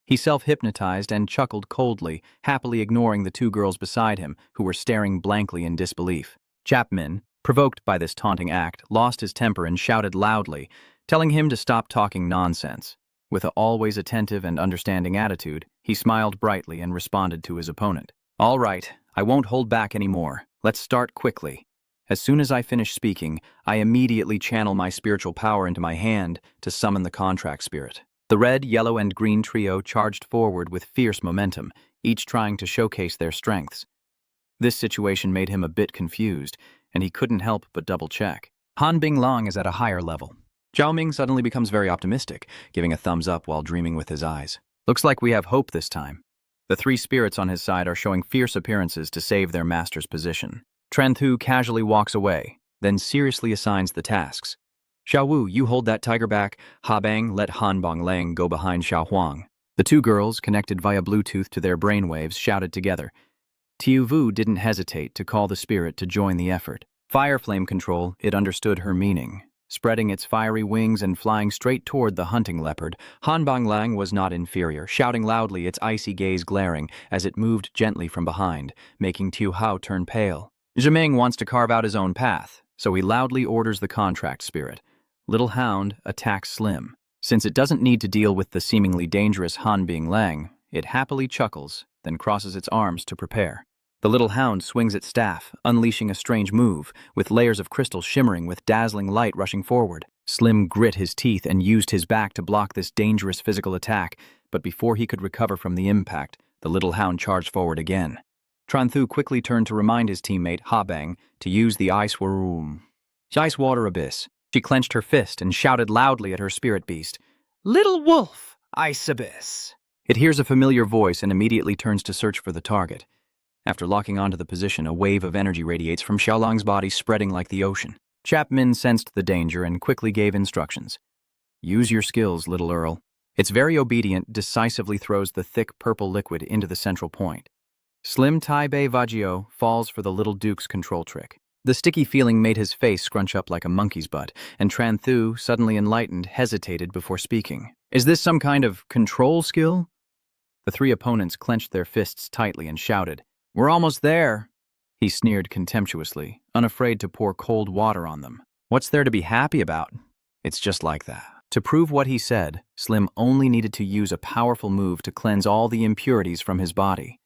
He self-hypnotized and chuckled coldly, happily ignoring the two girls beside him, who were staring blankly in disbelief. Chapman, provoked by this taunting act, lost his temper and shouted loudly, telling him to stop talking nonsense. With an always attentive and understanding attitude, he smiled brightly and responded to his opponent. "All right, I won't hold back anymore. Let's start quickly." As soon as I finish speaking, I immediately channel my spiritual power into my hand to summon the contract spirit. The red, yellow, and green trio charged forward with fierce momentum, each trying to showcase their strengths. This situation made him a bit confused, and he couldn't help but double-check. Han Binglang is at a higher level. Zhao Ming suddenly becomes very optimistic, giving a thumbs up while dreaming with his eyes. Looks like we have hope this time. The three spirits on his side are showing fierce appearances to save their master's position. Tran Thu casually walks away, then seriously assigns the tasks. Xiao Wu, you hold that tiger back. Huabeng, let Han Bonglang go behind Xiao Huang. The two girls, connected via Bluetooth to their brainwaves, shouted together. Tiu Vu didn't hesitate to call the spirit to join the effort. Fire flame control, it understood her meaning. Spreading its fiery wings and flying straight toward the hunting leopard, Han Bonglang was not inferior, shouting loudly, its icy gaze glaring as it moved gently from behind, making Tiu Hao turn pale. Zhiming wants to carve out his own path, so he loudly orders the contract spirit. Little Hound attacks Slim. Since it doesn't need to deal with the seemingly dangerous Han Binglang, it happily chuckles, then crosses its arms to prepare. The little hound swings its staff, unleashing a strange move, with layers of crystal shimmering with dazzling light rushing forward. Slim grit his teeth and used his back to block this dangerous physical attack, but before he could recover from the impact, the little hound charged forward again. Tran Thu quickly turned to remind his teammate, Huabeng, to use the ice water abyss. She clenched her fist and shouted loudly at her spirit beast, "Little wolf, ice abyss." It hears a familiar voice and immediately turns to search for the target. After locking onto the position, a wave of energy radiates from Xiaolang's body, spreading like the ocean. Chapman sensed the danger and quickly gave instructions. "Use your skills, little Earl." Its very obedient, decisively throws the thick purple liquid into the central point. Slim Tai Bei Vajio falls for the little Duke's control trick. The sticky feeling made his face scrunch up like a monkey's butt, and Tran Thu, suddenly enlightened, hesitated before speaking. "Is this some kind of control skill?" The three opponents clenched their fists tightly and shouted, "We're almost there." He sneered contemptuously, unafraid to pour cold water on them. "What's there to be happy about? It's just like that." To prove what he said, Slim only needed to use a powerful move to cleanse all the impurities from his body.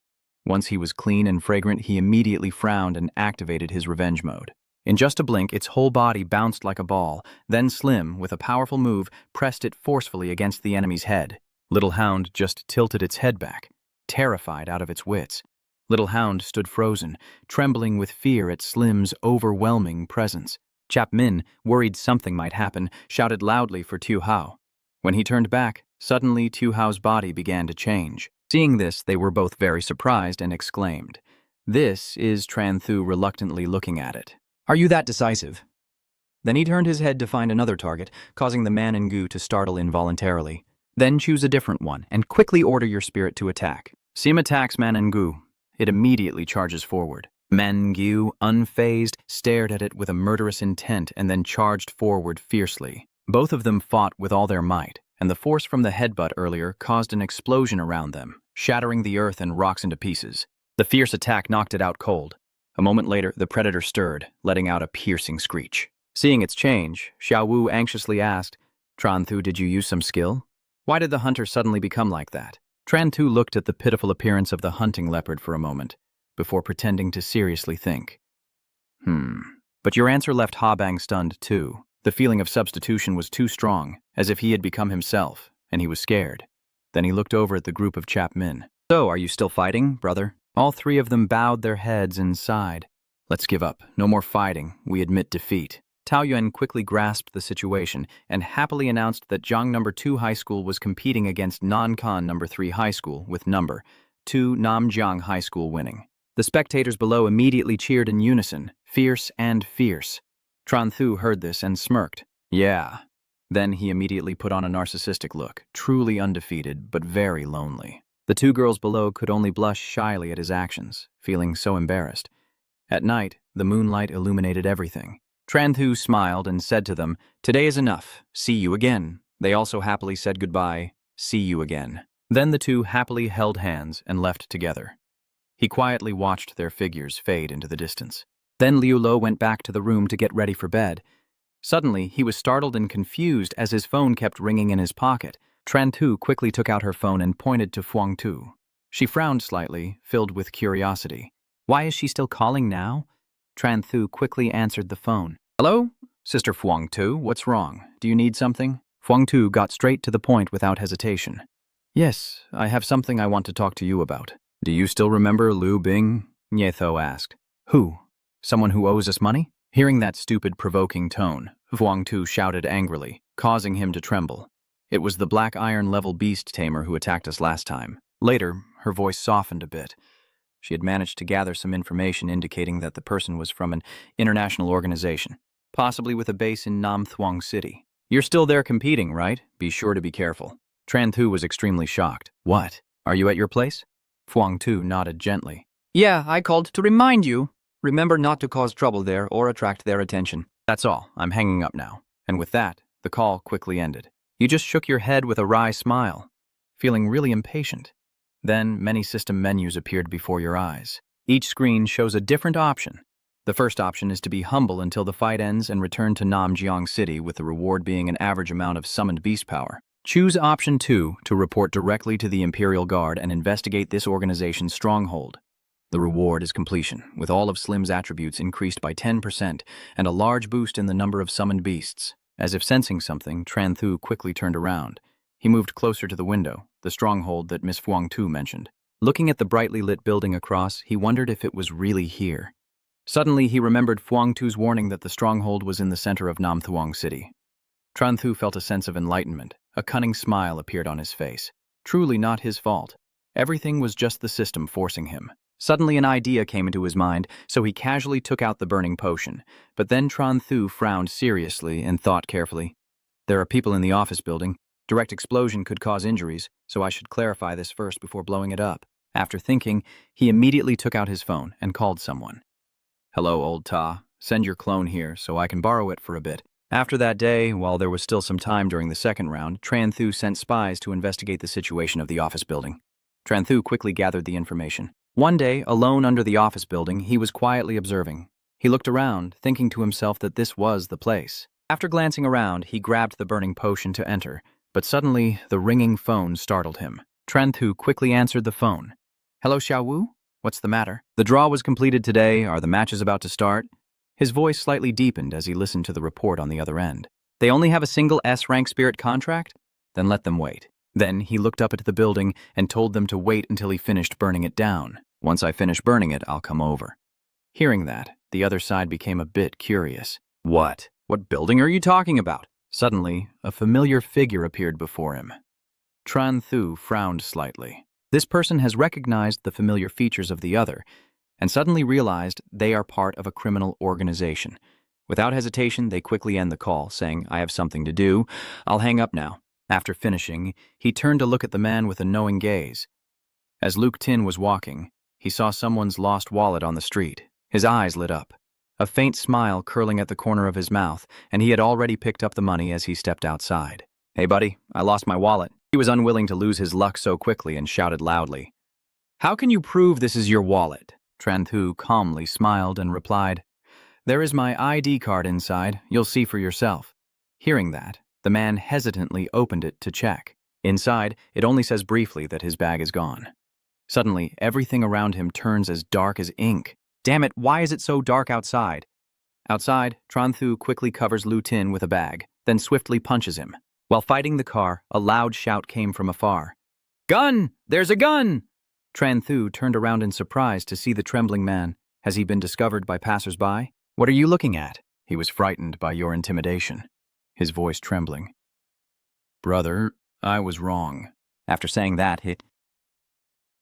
Once he was clean and fragrant, he immediately frowned and activated his revenge mode. In just a blink, its whole body bounced like a ball. Then Slim, with a powerful move, pressed it forcefully against the enemy's head. Little Hound just tilted its head back, terrified out of its wits. Little Hound stood frozen, trembling with fear at Slim's overwhelming presence. Chapmin, worried something might happen, shouted loudly for Tu Hao. When he turned back, suddenly Tu Hao's body began to change. Seeing this, they were both very surprised and exclaimed, "This is Tran Thu," reluctantly looking at it. "Are you that decisive?" Then he turned his head to find another target, causing the man in goo to startle involuntarily. Then choose a different one, and quickly order your spirit to attack. Sim attacks man in goo. It immediately charges forward. Manga, unfazed, stared at it with a murderous intent and then charged forward fiercely. Both of them fought with all their might, and the force from the headbutt earlier caused an explosion around them, shattering the earth and rocks into pieces. The fierce attack knocked it out cold. A moment later, the predator stirred, letting out a piercing screech. Seeing its change, Xiao Wu anxiously asked, "Trantu, did you use some skill? Why did the hunter suddenly become like that?" Trantu looked at the pitiful appearance of the hunting leopard for a moment, before pretending to seriously think. But your answer left Ha Bang stunned too. The feeling of substitution was too strong, as if he had become himself, and he was scared. Then he looked over at the group of Chapmen. "So, are you still fighting, brother?" All three of them bowed their heads and sighed. "Let's give up. No more fighting. We admit defeat." Tao Yuan quickly grasped the situation and happily announced that Jiang No. 2 High School was competing against Nankan No. 3 High School, with No. 2 Namjiang High School winning. The spectators below immediately cheered in unison, fierce and fierce. Trantu heard this and smirked. "Yeah." Then he immediately put on a narcissistic look, truly undefeated, but very lonely. The two girls below could only blush shyly at his actions, feeling so embarrassed. At night, the moonlight illuminated everything. Trantu smiled and said to them, "Today is enough. See you again." They also happily said goodbye. "See you again." Then the two happily held hands and left together. He quietly watched their figures fade into the distance. Then Liu Lo went back to the room to get ready for bed. Suddenly, he was startled and confused as his phone kept ringing in his pocket. Trantu quickly took out her phone and pointed to Fuang Tu. She frowned slightly, filled with curiosity. Why is she still calling now? Trantu quickly answered the phone. "Hello? Sister Fuang Tu, what's wrong? Do you need something?" Fuang Tu got straight to the point without hesitation. "Yes, I have something I want to talk to you about." "Do you still remember Liu Bing?" Nietho asked. "Who? Someone who owes us money?" Hearing that stupid, provoking tone, Fuang Tu shouted angrily, causing him to tremble. It was the black iron-level beast tamer who attacked us last time. Later, her voice softened a bit. She had managed to gather some information indicating that the person was from an international organization, possibly with a base in Nam Thuong City. "You're still there competing, right? Be sure to be careful." Trantu was extremely shocked. "What? Are you at your place?" Fuang Tu nodded gently. "Yeah, I called to remind you. Remember not to cause trouble there or attract their attention." "That's all. I'm hanging up now." And with that, the call quickly ended. You just shook your head with a wry smile, feeling really impatient. Then many system menus appeared before your eyes. Each screen shows a different option. The first option is to be humble until the fight ends and return to Namjiang City, with the reward being an average amount of summoned beast power. Choose option 2 to report directly to the Imperial Guard and investigate this organization's stronghold. The reward is completion, with all of Slim's attributes increased by 10% and a large boost in the number of summoned beasts. As if sensing something, Trantu quickly turned around. He moved closer to the window, the stronghold that Miss Fuang Tu mentioned. Looking at the brightly lit building across, he wondered if it was really here. Suddenly, he remembered Fuang Tu's warning that the stronghold was in the center of Nam Thuong City. Trantu felt a sense of enlightenment. A cunning smile appeared on his face. Truly not his fault. Everything was just the system forcing him. Suddenly an idea came into his mind, so he casually took out the burning potion. But then Trantu frowned seriously and thought carefully. There are people in the office building. Direct explosion could cause injuries, so I should clarify this first before blowing it up. After thinking, he immediately took out his phone and called someone. "Hello, old Ta. Send your clone here so I can borrow it for a bit." After that day, while there was still some time during the second round, Trantu sent spies to investigate the situation of the office building. Trantu quickly gathered the information. One day, alone under the office building, he was quietly observing. He looked around, thinking to himself that this was the place. After glancing around, he grabbed the burning potion to enter, but suddenly the ringing phone startled him. Trantu quickly answered the phone. "Hello, Xiao Wu? What's the matter?" "The draw was completed today. Are the matches about to start?" His voice slightly deepened as he listened to the report on the other end. "They only have a single S-rank spirit contract? Then let them wait." Then he looked up at the building and told them to wait until he finished burning it down. "Once I finish burning it, I'll come over." Hearing that, the other side became a bit curious. "What? What building are you talking about?" Suddenly, a familiar figure appeared before him. Trantu frowned slightly. This person has recognized the familiar features of the other, and suddenly realized they are part of a criminal organization. Without hesitation, they quickly end the call, saying, "I have something to do. I'll hang up now." After finishing, he turned to look at the man with a knowing gaze. As Luke Tin was walking, he saw someone's lost wallet on the street. His eyes lit up, a faint smile curling at the corner of his mouth, and he had already picked up the money as he stepped outside. "Hey, buddy, I lost my wallet." He was unwilling to lose his luck so quickly and shouted loudly. "How can you prove this is your wallet?" Tran Thu calmly smiled and replied, "There is my ID card inside. You'll see for yourself." Hearing that, the man hesitantly opened it to check. Inside, it only says briefly that his bag is gone. Suddenly, everything around him turns as dark as ink. Damn it, why is it so dark outside? Outside, Tran Thu quickly covers Lu Tin with a bag, then swiftly punches him. While fighting the car, a loud shout came from afar. "Gun! There's a gun!" Tran Thu turned around in surprise to see the trembling man. Has he been discovered by passers-by? "What are you looking at?" He was frightened by your intimidation, his voice trembling. "Brother, I was wrong." After saying that,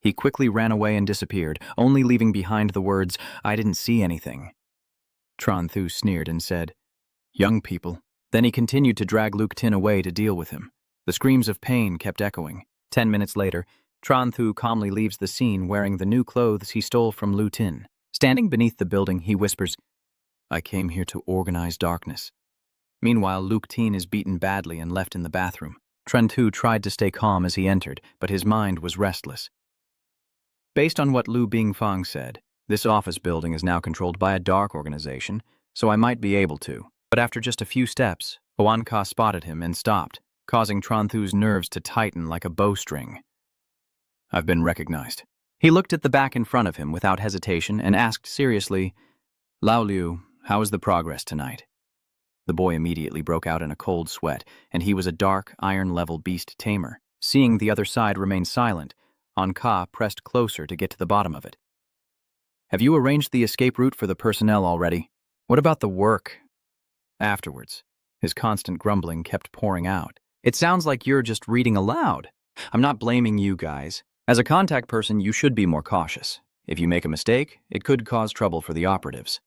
he quickly ran away and disappeared, only leaving behind the words, "I didn't see anything." Tran Thu sneered and said, "Young people." Then he continued to drag Lu Tin away to deal with him. The screams of pain kept echoing. 10 minutes later, Tran Thu calmly leaves the scene wearing the new clothes he stole from Lu Tin. Standing beneath the building, he whispers, "I came here to organize darkness." Meanwhile, Lu Tin is beaten badly and left in the bathroom. Tran Thu tried to stay calm as he entered, but his mind was restless. Based on what Lu Bingfang said, this office building is now controlled by a dark organization, so I might be able to. But after just a few steps, Huan Ka spotted him and stopped, causing Tran Thu's nerves to tighten like a bowstring. "I've been recognized." He looked at the back in front of him without hesitation and asked seriously, "Lao Liu, how is the progress tonight?" The boy immediately broke out in a cold sweat, and he was a dark, iron-level beast tamer. Seeing the other side remain silent, Huan Ka pressed closer to get to the bottom of it. "Have you arranged the escape route for the personnel already? What about the work?" Afterwards, his constant grumbling kept pouring out. "It sounds like you're just reading aloud. I'm not blaming you guys. As a contact person, you should be more cautious. If you make a mistake, it could cause trouble for the operatives."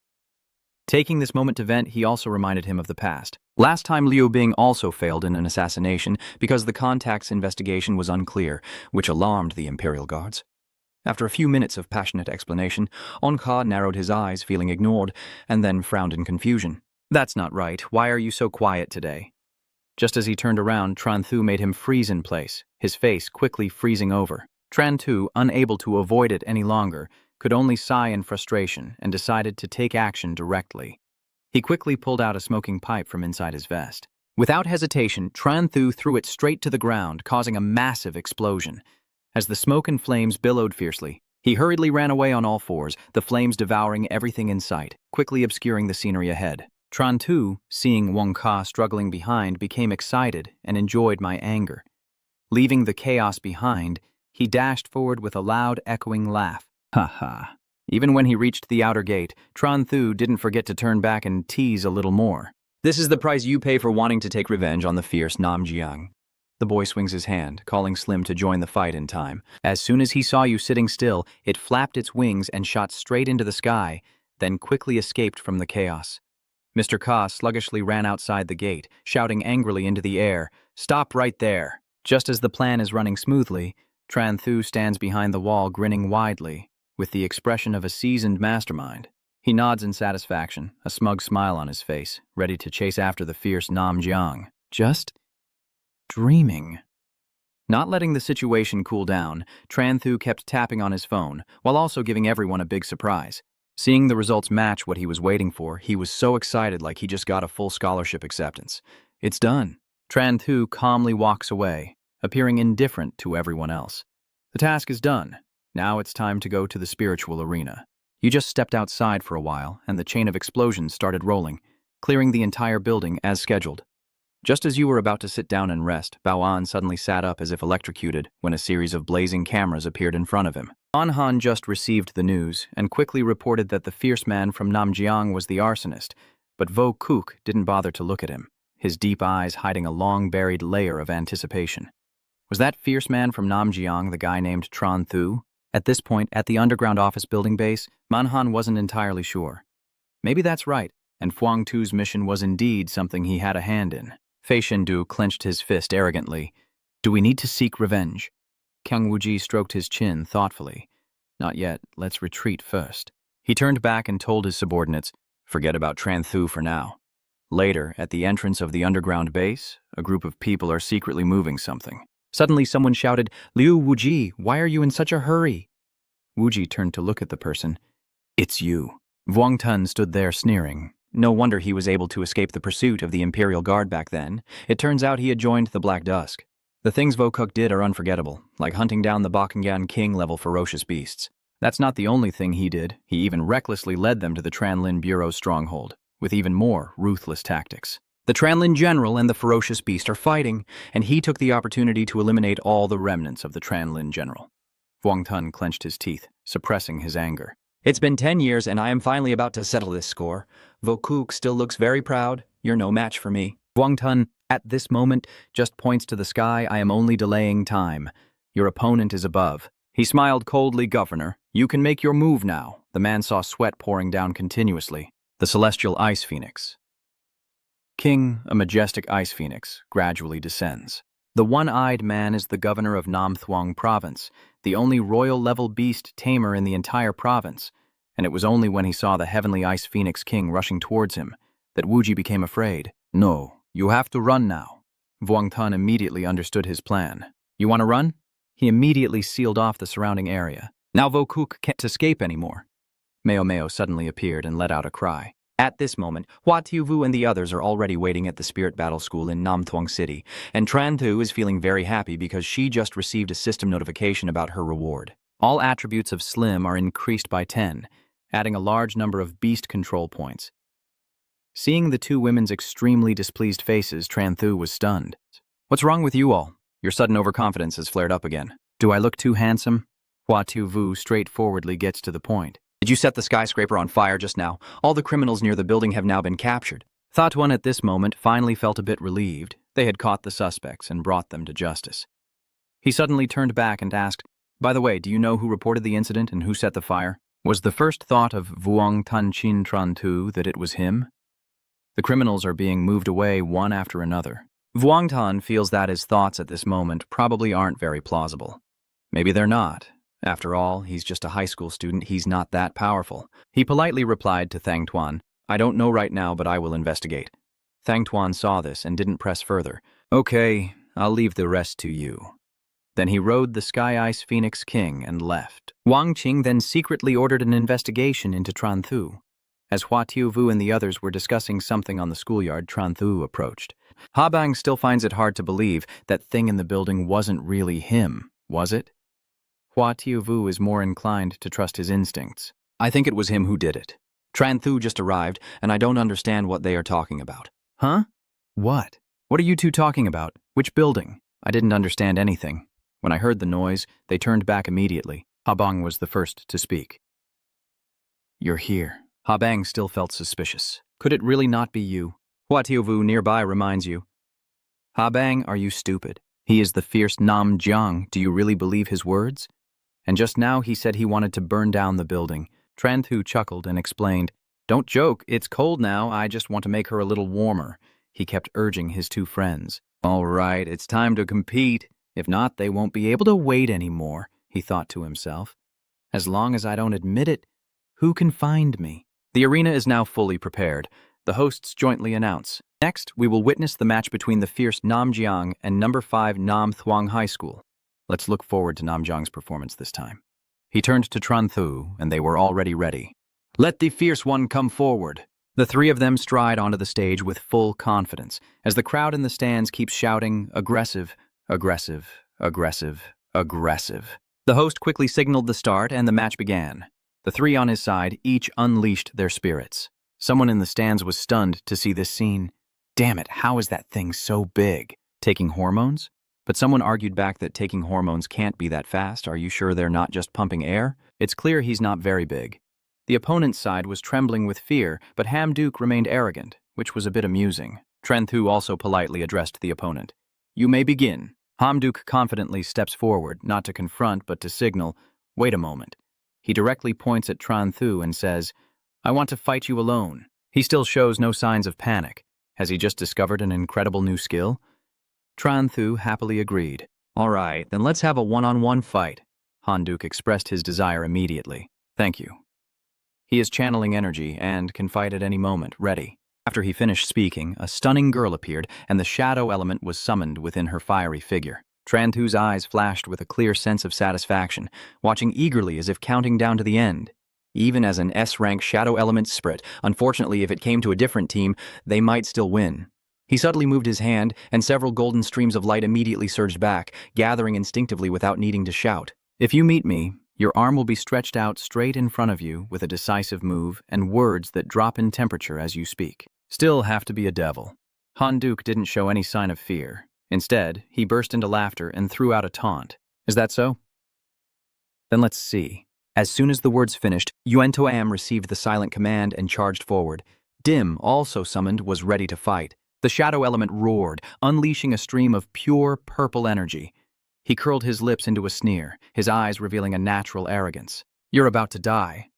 Taking this moment to vent, he also reminded him of the past. Last time, Liu Bing also failed in an assassination because the contact's investigation was unclear, which alarmed the Imperial Guards. After a few minutes of passionate explanation, Huan Ka narrowed his eyes, feeling ignored, and then frowned in confusion. "That's not right. Why are you so quiet today?" Just as he turned around, Tran Thu made him freeze in place, his face quickly freezing over. Tran Thu, unable to avoid it any longer, could only sigh in frustration and decided to take action directly. He quickly pulled out a smoking pipe from inside his vest. Without hesitation, Tran Thu threw it straight to the ground, causing a massive explosion. As the smoke and flames billowed fiercely, he hurriedly ran away on all fours, the flames devouring everything in sight, quickly obscuring the scenery ahead. Tran Thu, seeing Huan Ka struggling behind, became excited and enjoyed my anger. Leaving the chaos behind, he dashed forward with a loud, echoing laugh. Ha ha. Even when he reached the outer gate, Tran Thu didn't forget to turn back and tease a little more. "This is the price you pay for wanting to take revenge on the fierce Nam Jiang." The boy swings his hand, calling Slim to join the fight in time. "As soon as he saw you sitting still, it flapped its wings and shot straight into the sky, then quickly escaped from the chaos." Mr. Ka sluggishly ran outside the gate, shouting angrily into the air, "Stop right there!" Just as the plan is running smoothly, Tran Thu stands behind the wall grinning widely, with the expression of a seasoned mastermind. He nods in satisfaction, a smug smile on his face, ready to chase after the fierce Nam Jiang. Just dreaming. Not letting the situation cool down, Tran Thu kept tapping on his phone, while also giving everyone a big surprise. Seeing the results match what he was waiting for, he was so excited like he just got a full scholarship acceptance. "It's done." Tran Thu calmly walks away, appearing indifferent to everyone else. "The task is done. Now it's time to go to the spiritual arena." You just stepped outside for a while, and the chain of explosions started rolling, clearing the entire building as scheduled. Just as you were about to sit down and rest, Bao-an suddenly sat up as if electrocuted when a series of blazing cameras appeared in front of him. An-han just received the news and quickly reported that the fierce man from Namjiang was the arsonist, but Vo Kook didn't bother to look at him, his deep eyes hiding a long-buried layer of anticipation. Was that fierce man from Namjiang the guy named Tran Thu? At this point, at the underground office building base, Manhan wasn't entirely sure. Maybe that's right, and Fuang Tu's mission was indeed something he had a hand in. Fei Shendu clenched his fist arrogantly. "Do we need to seek revenge?" Kyung Wooji stroked his chin thoughtfully. "Not yet. Let's retreat first." He turned back and told his subordinates, "Forget about Tran Thu for now." Later, at the entrance of the underground base, a group of people are secretly moving something. Suddenly someone shouted, "Liu Wuji, why are you in such a hurry?" Wuji turned to look at the person. "It's you." Vuong Tun stood there sneering. No wonder he was able to escape the pursuit of the Imperial Guard back then. It turns out he had joined the Black Dusk. The things Vokuk did are unforgettable, like hunting down the Bakugan King-level ferocious beasts. That's not the only thing he did. He even recklessly led them to the Tranlin Bureau's stronghold, with even more ruthless tactics. The Tranlin General and the ferocious beast are fighting, and he took the opportunity to eliminate all the remnants of the Tranlin General. Vuong Tun clenched his teeth, suppressing his anger. "It's been 10 years, and I am finally about to settle this score. Vokuk still looks very proud. You're no match for me." Vuong Tun, at this moment, just points to the sky. "I am only delaying time. Your opponent is above." He smiled coldly. "Governor, you can make your move now." The man saw sweat pouring down continuously. The celestial ice phoenix. King, a majestic ice phoenix, gradually descends. The one-eyed man is the governor of Nam Thuong province, the only royal-level beast tamer in the entire province, and it was only when he saw the heavenly ice phoenix king rushing towards him that Wuji became afraid. "No, you have to run now." Vuong Tun immediately understood his plan. "You want to run?" He immediately sealed off the surrounding area. Now Vokuk can't escape anymore. Meo Meo suddenly appeared and let out a cry. At this moment, Hua Tiuvu and the others are already waiting at the Spirit Battle School in Nam Thuong City, and Tran Thu is feeling very happy because she just received a system notification about her reward. All attributes of Slim are increased by 10, adding a large number of beast control points. Seeing the two women's extremely displeased faces, Tran Thu was stunned. "What's wrong with you all? Your sudden overconfidence has flared up again. Do I look too handsome?" Hua Tiuvu straightforwardly gets to the point. "Did you set the skyscraper on fire just now? All the criminals near the building have now been captured." Thought at this moment finally felt a bit relieved. They had caught the suspects and brought them to justice. He suddenly turned back and asked, "By the way, do you know who reported the incident and who set the fire?" Was the first thought of Vuong Tun Chin Tran Thu that it was him? The criminals are being moved away one after another. Vuong Tun feels that his thoughts at this moment probably aren't very plausible. Maybe they're not. After all, he's just a high school student. He's not that powerful. He politely replied to Thang Tuan, "I don't know right now, but I will investigate." Thang Tuan saw this and didn't press further. "Okay, I'll leave the rest to you." Then he rode the Sky Ice Phoenix King and left. Wang Qing then secretly ordered an investigation into Tran Thu. As Hua Tiuvu and the others were discussing something on the schoolyard, Tran Thu approached. Ha Bang still finds it hard to believe that thing in the building wasn't really him, was it? Hua Tiuvu is more inclined to trust his instincts. "I think it was him who did it. Tran Thu just arrived, and I don't understand what they are talking about." "Huh? What? What are you two talking about? Which building?" I didn't understand anything. When I heard the noise, they turned back immediately. Ha Bang was the first to speak. "You're here." Ha Bang still felt suspicious. Could it really not be you? Hua Tiuvu nearby reminds you. "Ha Bang, are you stupid? He is the fierce Nam Jiang. Do you really believe his words? And just now he said he wanted to burn down the building." Tran Thu chuckled and explained, "Don't joke, it's cold now, I just want to make her a little warmer." He kept urging his two friends. "All right, it's time to compete. If not, they won't be able to wait anymore," he thought to himself. "As long as I don't admit it, who can find me?" The arena is now fully prepared. The hosts jointly announce, "Next, we will witness the match between the fierce Nam Jiang and number 5 Nam Thuong High School. Let's look forward to Nam Jiang's performance this time." He turned to Tran Thu, and they were already ready. "Let the fierce one come forward." The three of them stride onto the stage with full confidence, as the crowd in the stands keeps shouting, "Aggressive, aggressive, aggressive, aggressive." The host quickly signaled the start, and the match began. The three on his side each unleashed their spirits. Someone in the stands was stunned to see this scene. "Damn it, how is that thing so big? Taking hormones?" But someone argued back that taking hormones can't be that fast. Are you sure they're not just pumping air? It's clear he's not very big. The opponent's side was trembling with fear, but Ham Duke remained arrogant, which was a bit amusing. Tran Thu also politely addressed the opponent. "You may begin." Ham Duke confidently steps forward, not to confront, but to signal, "Wait a moment." He directly points at Tran Thu and says, "I want to fight you alone." He still shows no signs of panic. Has he just discovered an incredible new skill? Tran Thu happily agreed. "All right, then let's have a one-on-one fight." Han Duke expressed his desire immediately. "Thank you." He is channeling energy and can fight at any moment, ready. After he finished speaking, a stunning girl appeared, and the shadow element was summoned within her fiery figure. Tran Thu's eyes flashed with a clear sense of satisfaction, watching eagerly as if counting down to the end. Even as an S-rank shadow element split, unfortunately if it came to a different team, they might still win. He subtly moved his hand, and several golden streams of light immediately surged back, gathering instinctively without needing to shout. If you meet me, your arm will be stretched out straight in front of you with a decisive move and words that drop in temperature as you speak. Still have to be a devil. Han Duke didn't show any sign of fear. Instead, he burst into laughter and threw out a taunt. Is that so? Then let's see. As soon as the words finished, Yuan Toam received the silent command and charged forward. Dim, also summoned, was ready to fight. The shadow element roared, unleashing a stream of pure purple energy. He curled his lips into a sneer, his eyes revealing a natural arrogance. You're about to die.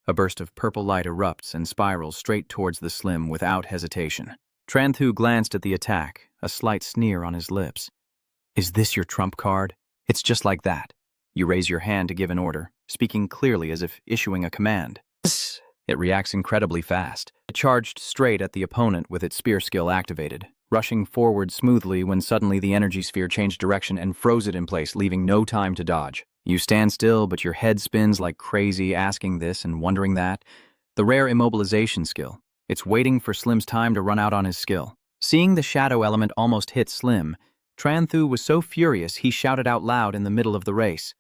A burst of purple light erupts and spirals straight towards the slim without hesitation. Tran Thu glanced at the attack, a slight sneer on his lips. Is this your trump card? It's just like that. You raise your hand to give an order, speaking clearly as if issuing a command. It reacts incredibly fast. It charged straight at the opponent with its spear skill activated, rushing forward smoothly when suddenly the energy sphere changed direction and froze it in place, leaving no time to dodge. You stand still, but your head spins like crazy, asking this and wondering that. The rare immobilization skill. It's waiting for Slim's time to run out on his skill. Seeing the shadow element almost hit Slim, Tran Thu was so furious he shouted out loud in the middle of the race.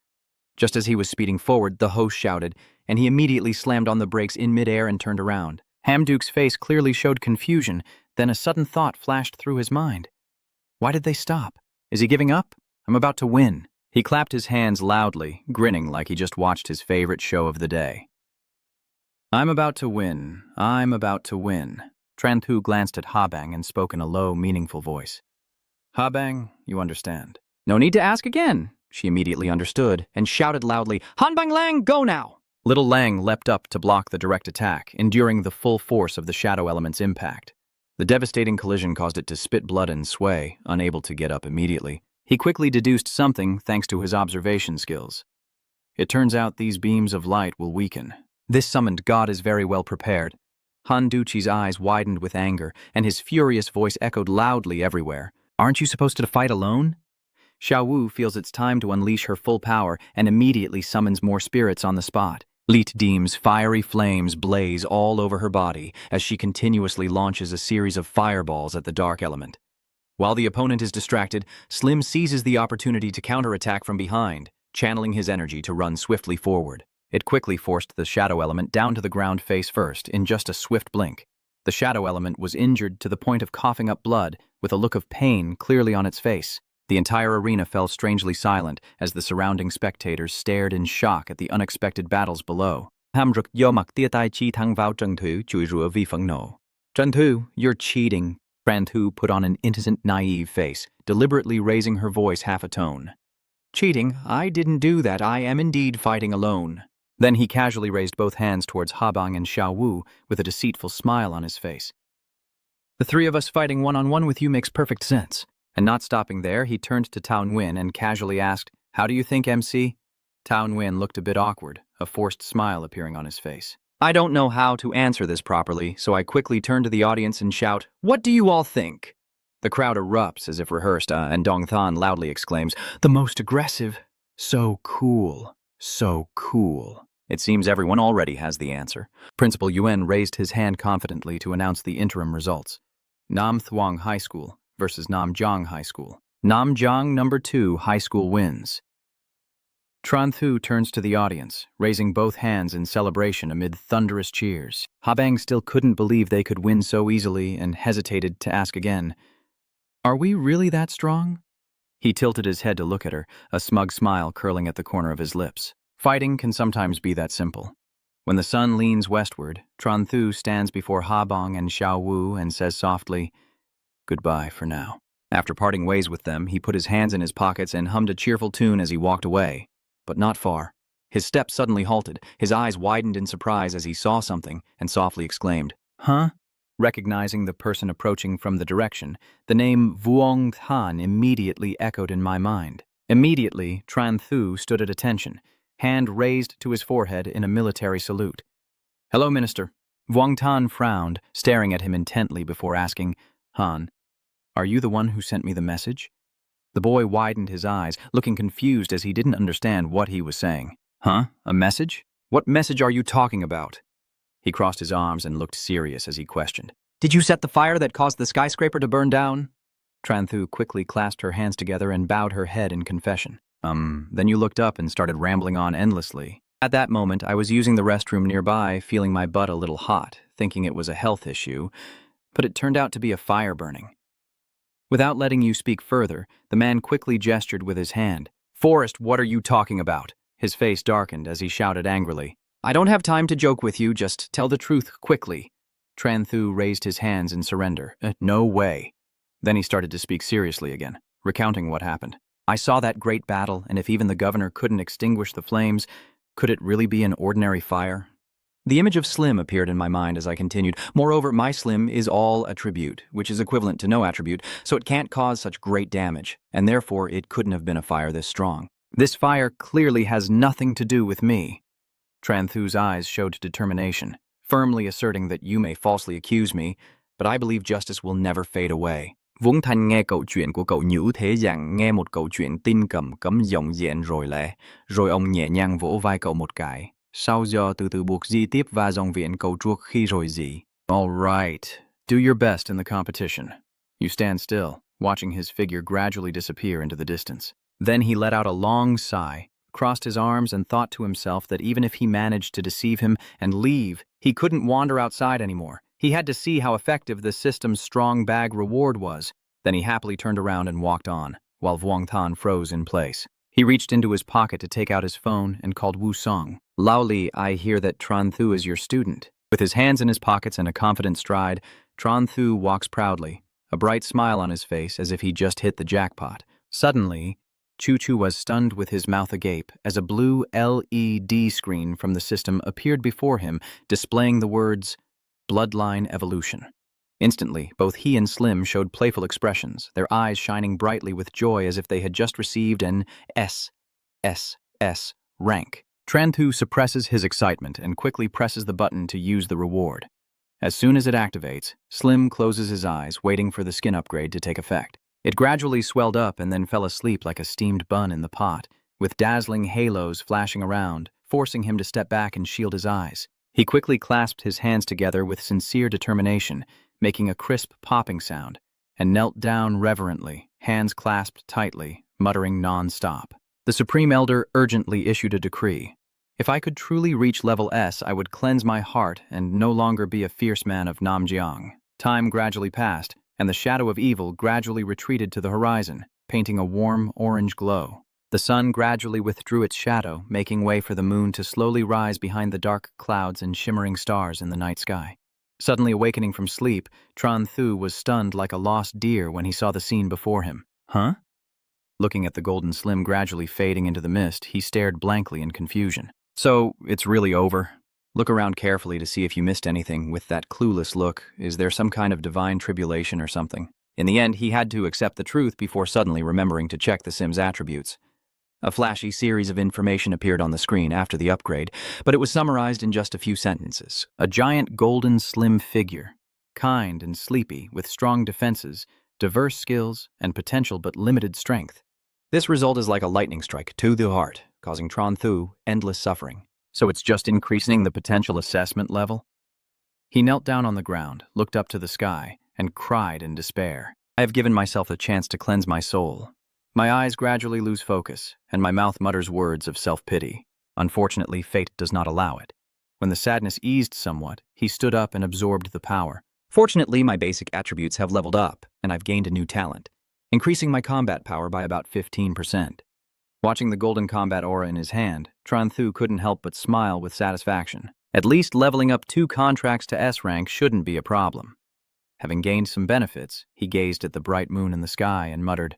Just as he was speeding forward, the host shouted, and he immediately slammed on the brakes in midair and turned around. Hamduke's face clearly showed confusion, then a sudden thought flashed through his mind. Why did they stop? Is he giving up? I'm about to win. He clapped his hands loudly, grinning like he just watched his favorite show of the day. I'm about to win. I'm about to win. Tran Thu glanced at Habang and spoke in a low, meaningful voice. Habang, you understand. No need to ask again. She immediately understood and shouted loudly, Hanbang Lang, go now! Little Lang leapt up to block the direct attack, enduring the full force of the shadow element's impact. The devastating collision caused it to spit blood and sway, unable to get up immediately. He quickly deduced something thanks to his observation skills. It turns out these beams of light will weaken. This summoned god is very well prepared. Han Duchi's eyes widened with anger, and his furious voice echoed loudly everywhere. Aren't you supposed to fight alone? Xiao Wu feels it's time to unleash her full power and immediately summons more spirits on the spot. Leet Deem's fiery flames blaze all over her body as she continuously launches a series of fireballs at the dark element. While the opponent is distracted, Slim seizes the opportunity to counterattack from behind, channeling his energy to run swiftly forward. It quickly forced the shadow element down to the ground face first in just a swift blink. The shadow element was injured to the point of coughing up blood, with a look of pain clearly on its face. The entire arena fell strangely silent as the surrounding spectators stared in shock at the unexpected battles below. Zhen, you're cheating. Tran Thu put on an innocent, naive face, deliberately raising her voice half a tone. Cheating? I didn't do that. I am indeed fighting alone. Then he casually raised both hands towards Habang and Xiao Wu with a deceitful smile on his face. The three of us fighting one-on-one with you makes perfect sense. And not stopping there, he turned to Tao Nguyen and casually asked, How do you think, MC? Tao Nguyen looked a bit awkward, a forced smile appearing on his face. I don't know how to answer this properly, so I quickly turn to the audience and shout, What do you all think? The crowd erupts as if rehearsed, and Dong Than loudly exclaims, The most aggressive. So cool. So cool. It seems everyone already has the answer. Principal Yuan raised his hand confidently to announce the interim results. Nam Thuong High School versus Namjiang High School. Namjiang number 2 High School wins. Tran Thu turns to the audience, raising both hands in celebration amid thunderous cheers. Habang still couldn't believe they could win so easily and hesitated to ask again, Are we really that strong? He tilted his head to look at her, a smug smile curling at the corner of his lips. Fighting can sometimes be that simple. When the sun leans westward, Tran Thu stands before Habang and Xiao Wu and says softly, Goodbye for now. After parting ways with them, he put his hands in his pockets and hummed a cheerful tune as he walked away. But not far. His steps suddenly halted, his eyes widened in surprise as he saw something, and softly exclaimed, Huh? Recognizing the person approaching from the direction, the name Vuong Han immediately echoed in my mind. Immediately, Tran Thu stood at attention, hand raised to his forehead in a military salute. Hello, Minister. Wang Tan frowned, staring at him intently before asking, Han, are you the one who sent me the message? The boy widened his eyes, looking confused as he didn't understand what he was saying. Huh? A message? What message are you talking about? He crossed his arms and looked serious as he questioned. Did you set the fire that caused the skyscraper to burn down? Tranthu quickly clasped her hands together and bowed her head in confession. Then you looked up and started rambling on endlessly. At that moment, I was using the restroom nearby, feeling my butt a little hot, thinking it was a health issue, but it turned out to be a fire burning. Without letting you speak further, the man quickly gestured with his hand. Forrest, what are you talking about? His face darkened as he shouted angrily. I don't have time to joke with you, just tell the truth quickly. Tranthu raised his hands in surrender. No way. Then he started to speak seriously again, recounting what happened. I saw that great battle, and if even the governor couldn't extinguish the flames, could it really be an ordinary fire? The image of Slim appeared in my mind as I continued. Moreover, my Slim is all attribute, which is equivalent to no attribute, so it can't cause such great damage, and therefore it couldn't have been a fire this strong. This fire clearly has nothing to do with me. Tranthu's eyes showed determination, firmly asserting that you may falsely accuse me, but I believe justice will never fade away. Vốn Thanh nghe câu chuyện của cậu nhũ thế rằng nghe một câu chuyện tin cầm cấm giọng diện rồi lẽ, rồi ông nhẹ nhàng vỗ vai cậu một cái. Sau giờ từ từ buộc di tiếp và dòng viện cậu chuộc khi rồi gì. All right. Do your best in the competition. You stand still, watching his figure gradually disappear into the distance. Then he let out a long sigh, crossed his arms and thought to himself that even if he managed to deceive him and leave, he couldn't wander outside anymore. He had to see how effective the system's strong bag reward was. Then he happily turned around and walked on, while Vuong Tan froze in place. He reached into his pocket to take out his phone and called Wu Song. Lao Li, I hear that Tran Thu is your student. With his hands in his pockets and a confident stride, Tran Thu walks proudly, a bright smile on his face as if he just hit the jackpot. Suddenly, Chu Chu was stunned with his mouth agape as a blue LED screen from the system appeared before him, displaying the words, Bloodline Evolution. Instantly, both he and Slim showed playful expressions, their eyes shining brightly with joy as if they had just received an SSS rank. Tranthu suppresses his excitement and quickly presses the button to use the reward. As soon as it activates, Slim closes his eyes, waiting for the skin upgrade to take effect. It gradually swelled up and then fell asleep like a steamed bun in the pot, with dazzling halos flashing around, forcing him to step back and shield his eyes. He quickly clasped his hands together with sincere determination, making a crisp popping sound, and knelt down reverently, hands clasped tightly, muttering non-stop. The Supreme Elder urgently issued a decree. If I could truly reach level S, I would cleanse my heart and no longer be a fierce man of Namjiang. Time gradually passed, and the shadow of evil gradually retreated to the horizon, painting a warm orange glow. The sun gradually withdrew its shadow, making way for the moon to slowly rise behind the dark clouds and shimmering stars in the night sky. Suddenly awakening from sleep, Tran Thu was stunned like a lost deer when he saw the scene before him. Huh? Looking at the golden slim gradually fading into the mist, he stared blankly in confusion. So, it's really over? Look around carefully to see if you missed anything. With that clueless look, is there some kind of divine tribulation or something? In the end, he had to accept the truth before suddenly remembering to check the sim's attributes. A flashy series of information appeared on the screen after the upgrade, but it was summarized in just a few sentences. A giant golden slim figure, kind and sleepy, with strong defenses, diverse skills, and potential but limited strength. This result is like a lightning strike to the heart, causing Tran Thu endless suffering. So it's just increasing the potential assessment level? He knelt down on the ground, looked up to the sky, and cried in despair. I have given myself a chance to cleanse my soul. My eyes gradually lose focus, and my mouth mutters words of self-pity. Unfortunately, fate does not allow it. When the sadness eased somewhat, he stood up and absorbed the power. Fortunately, my basic attributes have leveled up, and I've gained a new talent, increasing my combat power by about 15%. Watching the golden combat aura in his hand, Tran Thu couldn't help but smile with satisfaction. At least leveling up 2 contracts to S rank shouldn't be a problem. Having gained some benefits, he gazed at the bright moon in the sky and muttered,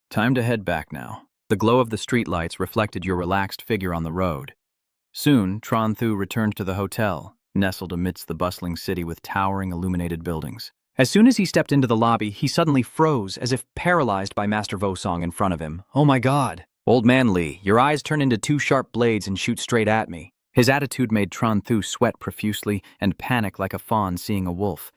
Time to head back now. The glow of the streetlights reflected your relaxed figure on the road. Soon, Tran Thu returned to the hotel, nestled amidst the bustling city with towering illuminated buildings. As soon as he stepped into the lobby, he suddenly froze, as if paralyzed by Master Vosong in front of him. Oh my God! Old man Lee, your eyes turn into 2 sharp blades and shoot straight at me. His attitude made Tran Thu sweat profusely and panic like a fawn seeing a wolf.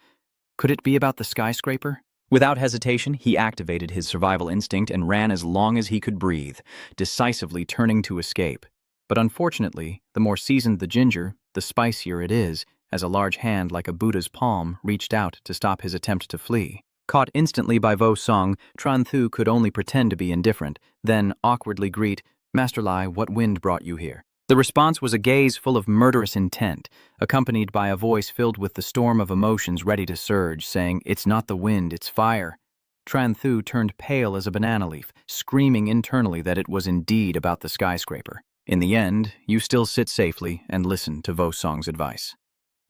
Could it be about the skyscraper? Without hesitation, he activated his survival instinct and ran as long as he could breathe, decisively turning to escape. But unfortunately, the more seasoned the ginger, the spicier it is, as a large hand like a Buddha's palm reached out to stop his attempt to flee. Caught instantly by Vo Song, Tran Thu could only pretend to be indifferent, then awkwardly greet, "Master Lai, what wind brought you here?" The response was a gaze full of murderous intent, accompanied by a voice filled with the storm of emotions ready to surge, saying, "It's not the wind, it's fire." Tran Thu turned pale as a banana leaf, screaming internally that it was indeed about the skyscraper. In the end, you still sit safely and listen to Vo Song's advice.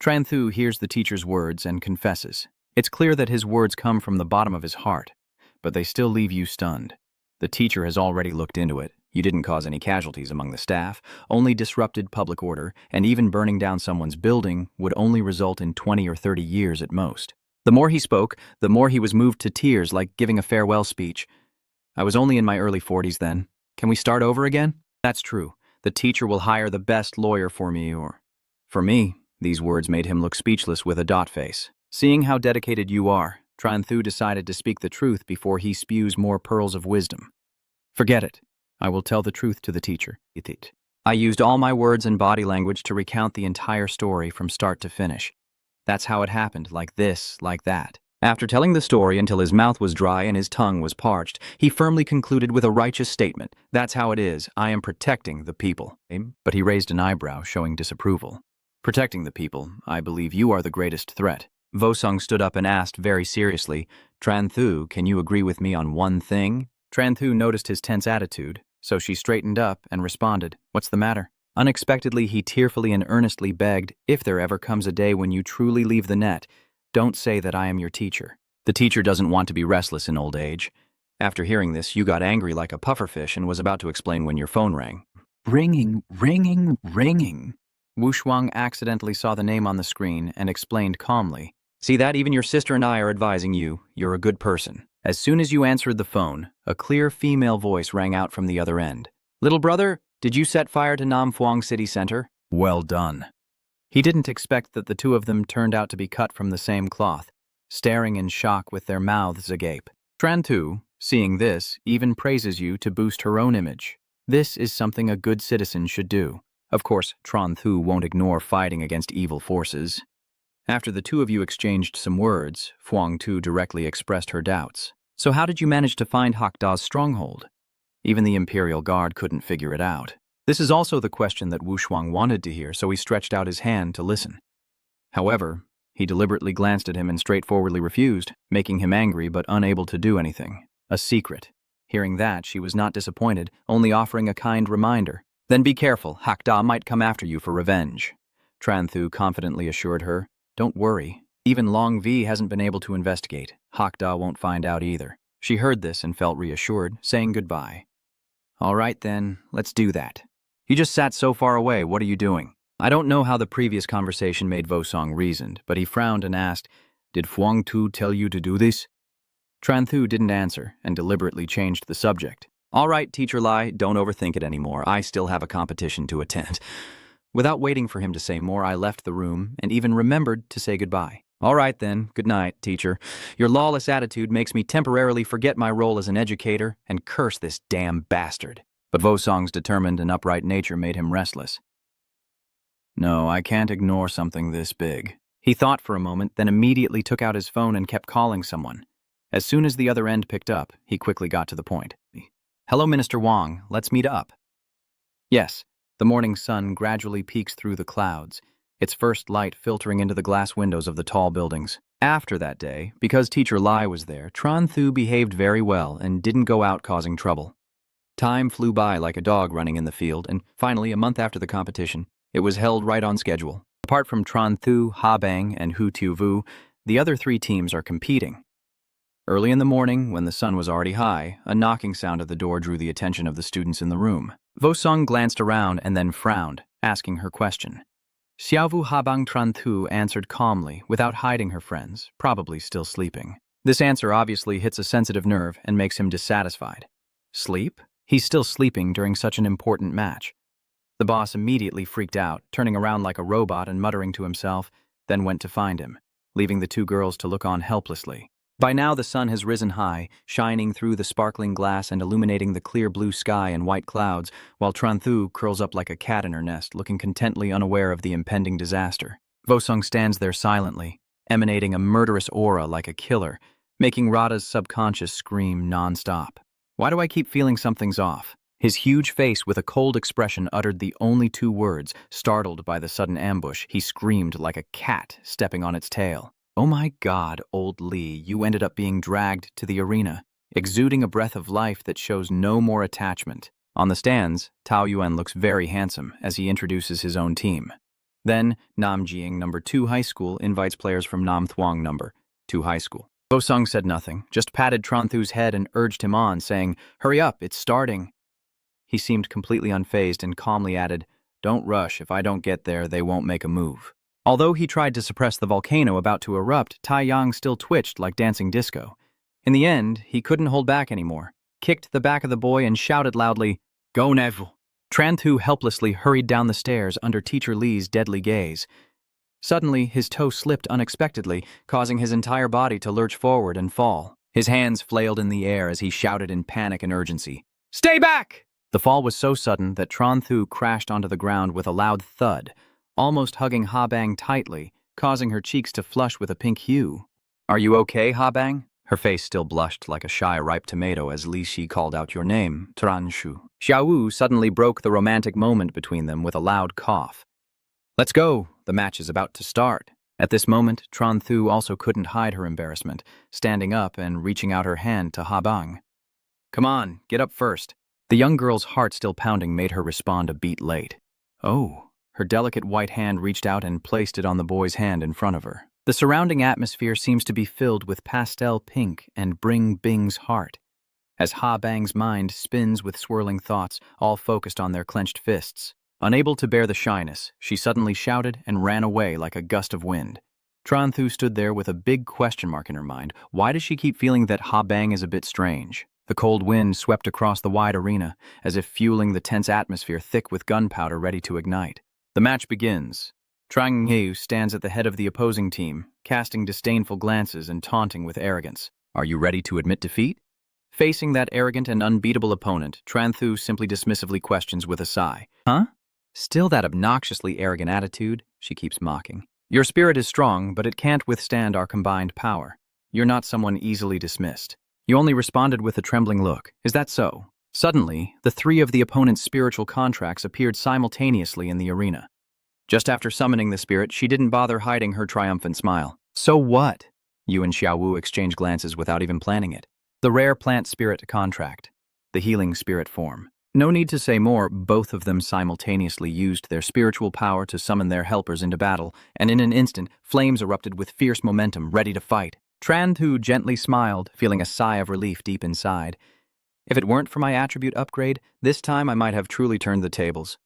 Tran Thu hears the teacher's words and confesses. It's clear that his words come from the bottom of his heart, but they still leave you stunned. The teacher has already looked into it. You didn't cause any casualties among the staff, only disrupted public order, and even burning down someone's building would only result in 20 or 30 years at most. The more he spoke, the more he was moved to tears, like giving a farewell speech. I was only in my early 40s then. Can we start over again? That's true. The teacher will hire the best lawyer for me, or... For me, these words made him look speechless with a dot face. Seeing how dedicated you are, Tran Thu decided to speak the truth before he spews more pearls of wisdom. Forget it. I will tell the truth to the teacher. I used all my words and body language to recount the entire story from start to finish. That's how it happened, like this, like that. After telling the story until his mouth was dry and his tongue was parched, he firmly concluded with a righteous statement. That's how it is. I am protecting the people. But he raised an eyebrow, showing disapproval. Protecting the people, I believe you are the greatest threat. Vo Song stood up and asked very seriously, Tran Thu, can you agree with me on one thing? Tran Thu noticed his tense attitude, so she straightened up and responded, "What's the matter?" Unexpectedly, he tearfully and earnestly begged, "If there ever comes a day when you truly leave the net, don't say that I am your teacher." The teacher doesn't want to be restless in old age. After hearing this, you got angry like a pufferfish and was about to explain when your phone rang. Ringing, ringing, ringing. Wu Shuang accidentally saw the name on the screen and explained calmly, See that? Even your sister and I are advising you. You're a good person. As soon as you answered the phone, a clear female voice rang out from the other end. Little brother, did you set fire to Nam Phuong City Center? Well done. He didn't expect that the two of them turned out to be cut from the same cloth, staring in shock with their mouths agape. Tran Thu, seeing this, even praises you to boost her own image. This is something a good citizen should do. Of course, Tran Thu won't ignore fighting against evil forces. After the two of you exchanged some words, Phuong Tu directly expressed her doubts. So how did you manage to find Hak Da's stronghold? Even the Imperial Guard couldn't figure it out. This is also the question that Wu Shuang wanted to hear, so he stretched out his hand to listen. However, he deliberately glanced at him and straightforwardly refused, making him angry but unable to do anything. A secret. Hearing that, she was not disappointed, only offering a kind reminder. Then be careful, Hak Da might come after you for revenge. Tran Thu confidently assured her, Don't worry. Even Long V hasn't been able to investigate. Hak Da won't find out either. She heard this and felt reassured, saying goodbye. All right then, let's do that. You just sat so far away, what are you doing? I don't know how the previous conversation made Vo Song reasoned, but he frowned and asked, Did Phuong Tu tell you to do this? Tran Thu didn't answer and deliberately changed the subject. All right, Teacher Lai, don't overthink it anymore. I still have a competition to attend. Without waiting for him to say more, I left the room and even remembered to say goodbye. All right then, good night, teacher. Your lawless attitude makes me temporarily forget my role as an educator and curse this damn bastard. But Vo Song's determined and upright nature made him restless. No, I can't ignore something this big. He thought for a moment, then immediately took out his phone and kept calling someone. As soon as the other end picked up, he quickly got to the point. Hello, Minister Wang. Let's meet up. Yes. The morning sun gradually peeks through the clouds, its first light filtering into the glass windows of the tall buildings. After that day, because Teacher Lai was there, Tran Thu behaved very well and didn't go out causing trouble. Time flew by like a dog running in the field, and finally, a month after the competition, it was held right on schedule. Apart from Tran Thu, Ha Bang, and Hu Tiu Vu, the other three teams are competing. Early in the morning, when the sun was already high, a knocking sound at the door drew the attention of the students in the room. Vo Song glanced around and then frowned, asking her question. Xiaovu Habang Tran Thu answered calmly, without hiding her friends, probably still sleeping. This answer obviously hits a sensitive nerve and makes him dissatisfied. Sleep? He's still sleeping during such an important match. The boss immediately freaked out, turning around like a robot and muttering to himself, then went to find him, leaving the two girls to look on helplessly. By now the sun has risen high, shining through the sparkling glass and illuminating the clear blue sky and white clouds, while Tranthu curls up like a cat in her nest, looking contently unaware of the impending disaster. Vosung stands there silently, emanating a murderous aura like a killer, making Radha's subconscious scream non-stop. Why do I keep feeling something's off? His huge face with a cold expression uttered the only two words. Startled by the sudden ambush, he screamed like a cat stepping on its tail. Oh my God, old Lee, you ended up being dragged to the arena, exuding a breath of life that shows no more attachment. On the stands, Tao Yuan looks very handsome as he introduces his own team. Then, Nam Jiang number 2 High School invites players from Nam Thuong number 2 High School. Vosung said nothing, just patted Tranthu's head and urged him on, saying, "Hurry up, it's starting." He seemed completely unfazed and calmly added, "Don't rush, if I don't get there, they won't make a move." Although he tried to suppress the volcano about to erupt, Tai Yang still twitched like dancing disco. In the end, he couldn't hold back anymore, kicked the back of the boy and shouted loudly, "Go Neville!" Tranthu helplessly hurried down the stairs under Teacher Lee's deadly gaze. Suddenly, his toe slipped unexpectedly, causing his entire body to lurch forward and fall. His hands flailed in the air as he shouted in panic and urgency, "Stay back!" The fall was so sudden that Tranthu crashed onto the ground with a loud thud, almost hugging Ha Bang tightly, causing her cheeks to flush with a pink hue. "Are you okay, Ha Bang?" Her face still blushed like a shy ripe tomato as Li Shi called out, "Your name, Transhu." Xiao Wu suddenly broke the romantic moment between them with a loud cough. "Let's go, the match is about to start." At this moment, Tranthu also couldn't hide her embarrassment, standing up and reaching out her hand to Ha Bang. "Come on, get up first." The young girl's heart still pounding made her respond a beat late. Oh. Her delicate white hand reached out and placed it on the boy's hand in front of her. The surrounding atmosphere seems to be filled with pastel pink and Bring Bing's heart, as Ha Bang's mind spins with swirling thoughts, all focused on their clenched fists. Unable to bear the shyness, she suddenly shouted and ran away like a gust of wind. Tranthu stood there with a big question mark in her mind. Why does she keep feeling that Ha Bang is a bit strange? The cold wind swept across the wide arena, as if fueling the tense atmosphere thick with gunpowder ready to ignite. The match begins. Trang Yu stands at the head of the opposing team, casting disdainful glances and taunting with arrogance. "Are you ready to admit defeat?" Facing that arrogant and unbeatable opponent, Tranthu simply dismissively questions with a sigh. "Huh? Still that obnoxiously arrogant attitude?" she keeps mocking. "Your spirit is strong, but it can't withstand our combined power. You're not someone easily dismissed." You only responded with a trembling look. Is that so? Suddenly, the three of the opponent's spiritual contracts appeared simultaneously in the arena. Just after summoning the spirit, she didn't bother hiding her triumphant smile. "So what?" You and Xiao Wu exchanged glances without even planning it. The rare plant spirit contract. The healing spirit form. No need to say more, both of them simultaneously used their spiritual power to summon their helpers into battle, and in an instant, flames erupted with fierce momentum, ready to fight. Tranthu gently smiled, feeling a sigh of relief deep inside. If it weren't for my attribute upgrade, this time I might have truly turned the tables.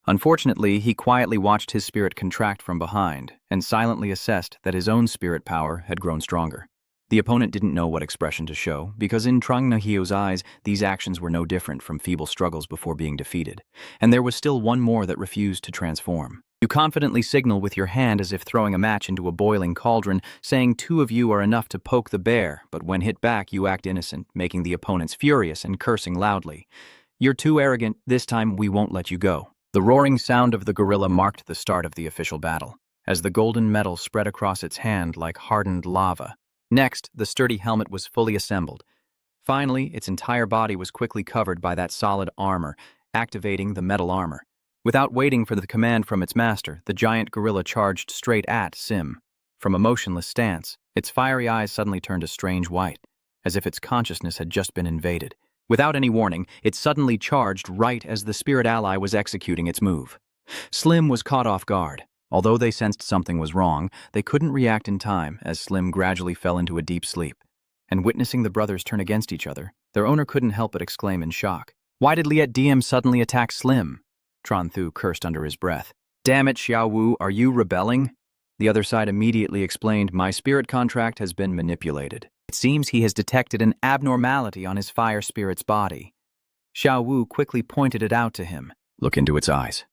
Unfortunately, he quietly watched his spirit contract from behind, and silently assessed that his own spirit power had grown stronger. The opponent didn't know what expression to show, because in Trang Nahio's eyes, these actions were no different from feeble struggles before being defeated, and there was still one more that refused to transform. You confidently signal with your hand as if throwing a match into a boiling cauldron, saying two of you are enough to poke the bear, but when hit back you act innocent, making the opponents furious and cursing loudly. "You're too arrogant, this time we won't let you go." The roaring sound of the gorilla marked the start of the official battle, as the golden metal spread across its hand like hardened lava. Next, the sturdy helmet was fully assembled. Finally, its entire body was quickly covered by that solid armor, activating the metal armor. Without waiting for the command from its master, the giant gorilla charged straight at Sim. From a motionless stance, its fiery eyes suddenly turned a strange white, as if its consciousness had just been invaded. Without any warning, it suddenly charged right as the spirit ally was executing its move. Slim was caught off guard. Although they sensed something was wrong, they couldn't react in time as Slim gradually fell into a deep sleep. And witnessing the brothers turn against each other, their owner couldn't help but exclaim in shock. "Why did Liet Diem suddenly attack Slim?" Tranthu cursed under his breath. "Damn it, Xiao Wu, are you rebelling?" The other side immediately explained, "My spirit contract has been manipulated. It seems he has detected an abnormality on his fire spirit's body." Xiao Wu quickly pointed it out to him. Look into its eyes.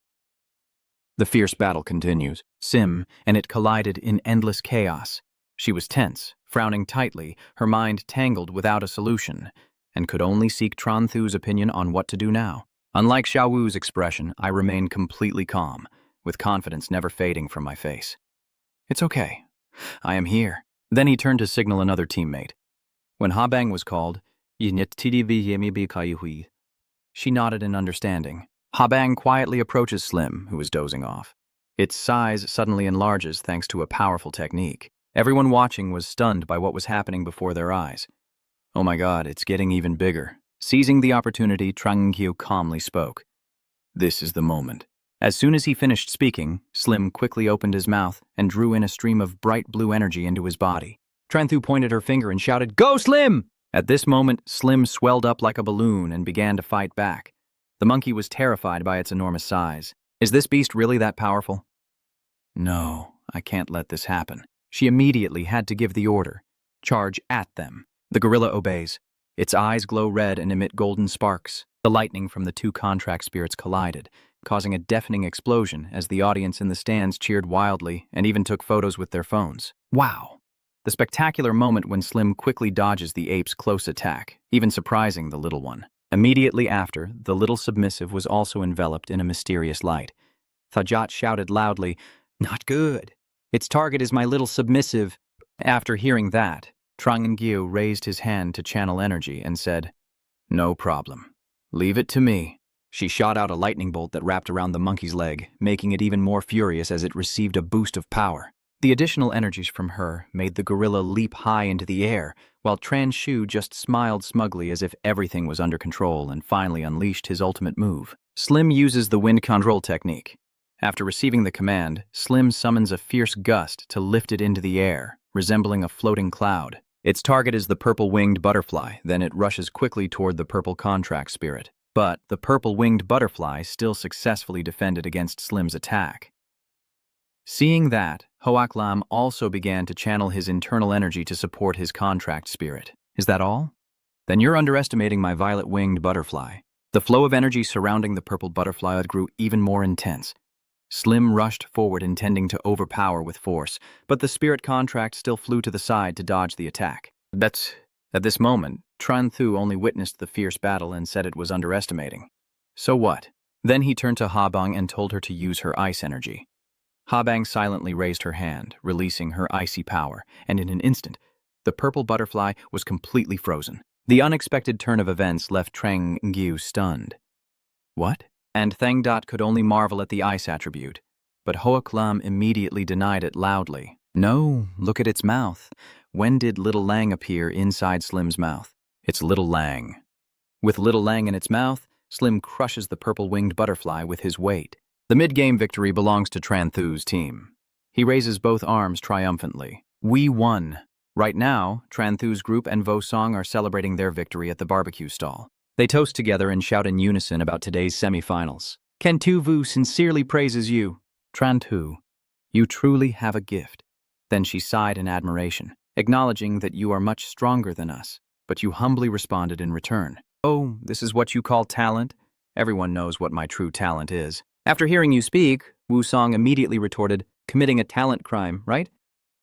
The fierce battle continues. And it collided in endless chaos. She was tense, frowning tightly, her mind tangled without a solution, and could only seek Tran Thu's opinion on what to do now. Unlike Xiao Wu's expression, I remained completely calm, with confidence never fading from my face. It's okay. I am here. Then he turned to signal another teammate. When Ha Bang was called, she nodded in understanding. Ha Bang quietly approaches Slim, who is dozing off. Its size suddenly enlarges thanks to a powerful technique. Everyone watching was stunned by what was happening before their eyes. Oh my god, it's getting even bigger. Seizing the opportunity, Trang Kyu calmly spoke. This is the moment. As soon as he finished speaking, Slim quickly opened his mouth and drew in a stream of bright blue energy into his body. Tran Thu pointed her finger and shouted, "Go, Slim!" At this moment, Slim swelled up like a balloon and began to fight back. The monkey was terrified by its enormous size. Is this beast really that powerful? No, I can't let this happen. She immediately had to give the order. Charge at them. The gorilla obeys. Its eyes glow red and emit golden sparks. The lightning from the two contract spirits collided, causing a deafening explosion as the audience in the stands cheered wildly and even took photos with their phones. Wow! The spectacular moment when Slim quickly dodges the ape's close attack, even surprising the little one. Immediately after, the little submissive was also enveloped in a mysterious light. Thajat shouted loudly, "Not good! Its target is my little submissive." After hearing that, Trang Gyu raised his hand to channel energy and said, "No problem. Leave it to me." She shot out a lightning bolt that wrapped around the monkey's leg, making it even more furious as it received a boost of power. The additional energies from her made the gorilla leap high into the air, while Tran Shu just smiled smugly as if everything was under control and finally unleashed his ultimate move. Slim uses the wind control technique. After receiving the command, Slim summons a fierce gust to lift it into the air, resembling a floating cloud. Its target is the purple-winged butterfly, then it rushes quickly toward the purple contract spirit. But the purple-winged butterfly still successfully defended against Slim's attack. Seeing that, Hoak Lam also began to channel his internal energy to support his contract spirit. Is that all? Then you're underestimating my violet-winged butterfly. The flow of energy surrounding the purple butterfly grew even more intense. Slim rushed forward intending to overpower with force, but the spirit contract still flew to the side to dodge the attack. At this moment, Tran Thu only witnessed the fierce battle and said it was underestimating. So what? Then he turned to Ha Bang and told her to use her ice energy. Ha Bang silently raised her hand, releasing her icy power, and in an instant, the purple butterfly was completely frozen. The unexpected turn of events left Trang Gyu stunned. What? And Thang Dat could only marvel at the ice attribute, but Hoak Lam immediately denied it loudly. No, look at its mouth. When did Little Lang appear inside Slim's mouth? It's Little Lang. With Little Lang in its mouth, Slim crushes the purple-winged butterfly with his weight. The mid-game victory belongs to Tran Thu's team. He raises both arms triumphantly. We won. Right now, Tran Thu's group and Vo Song are celebrating their victory at the barbecue stall. They toast together and shout in unison about today's semifinals. Ken Tu Vu sincerely praises you. Tran Thu, you truly have a gift. Then she sighed in admiration, acknowledging that you are much stronger than us, but you humbly responded in return. Oh, this is what you call talent? Everyone knows what my true talent is. After hearing you speak, Wu Song immediately retorted, committing a talent crime, right?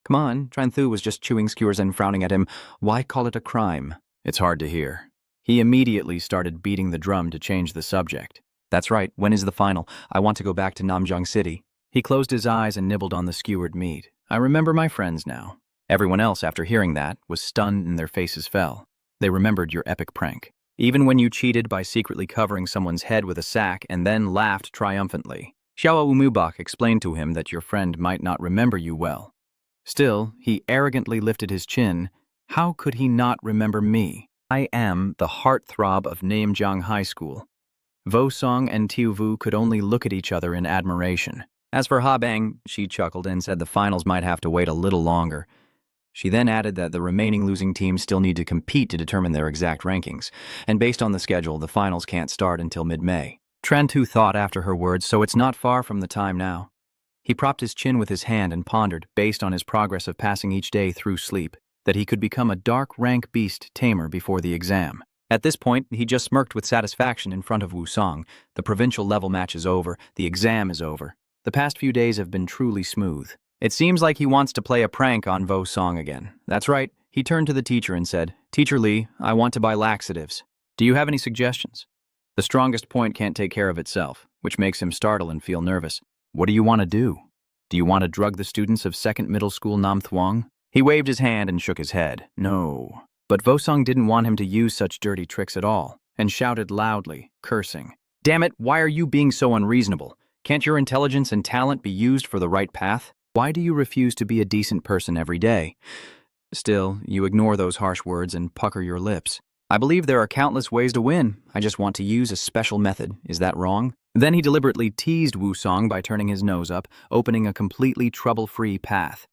Come on, Tran Thu was just chewing skewers and frowning at him. Why call it a crime? It's hard to hear. He immediately started beating the drum to change the subject. That's right, when is the final? I want to go back to Namjung City. He closed his eyes and nibbled on the skewered meat. I remember my friends now. Everyone else, after hearing that, was stunned and their faces fell. They remembered your epic prank. Even when you cheated by secretly covering someone's head with a sack and then laughed triumphantly. Xiao Umubak explained to him that your friend might not remember you well. Still, he arrogantly lifted his chin. How could he not remember me? I am the heartthrob of Namjung High School. Vo Song and Tiu Vu could only look at each other in admiration. As for Ha Bang, she chuckled and said the finals might have to wait a little longer. She then added that the remaining losing teams still need to compete to determine their exact rankings, and based on the schedule, the finals can't start until mid-May. Tran Thu thought after her words, so it's not far from the time now. He propped his chin with his hand and pondered, based on his progress of passing each day through sleep, that he could become a dark rank beast Tamer before the exam. At this point, he just smirked with satisfaction in front of Wu Song. The provincial level match is over. The exam is over. The past few days have been truly smooth. It seems like he wants to play a prank on Wu Song again. That's right. He turned to the teacher and said, "Teacher Lee, I want to buy laxatives. Do you have any suggestions?" The strongest point can't take care of itself, which makes him startle and feel nervous. What do you want to do? Do you want to drug the students of 2nd Middle School Nam Thuong? He waved his hand and shook his head. No. But Wu Song didn't want him to use such dirty tricks at all, and shouted loudly, cursing. Damn it, why are you being so unreasonable? Can't your intelligence and talent be used for the right path? Why do you refuse to be a decent person every day? Still, you ignore those harsh words and pucker your lips. I believe there are countless ways to win. I just want to use a special method. Is that wrong? Then he deliberately teased Wu Song by turning his nose up, opening a completely trouble-free path.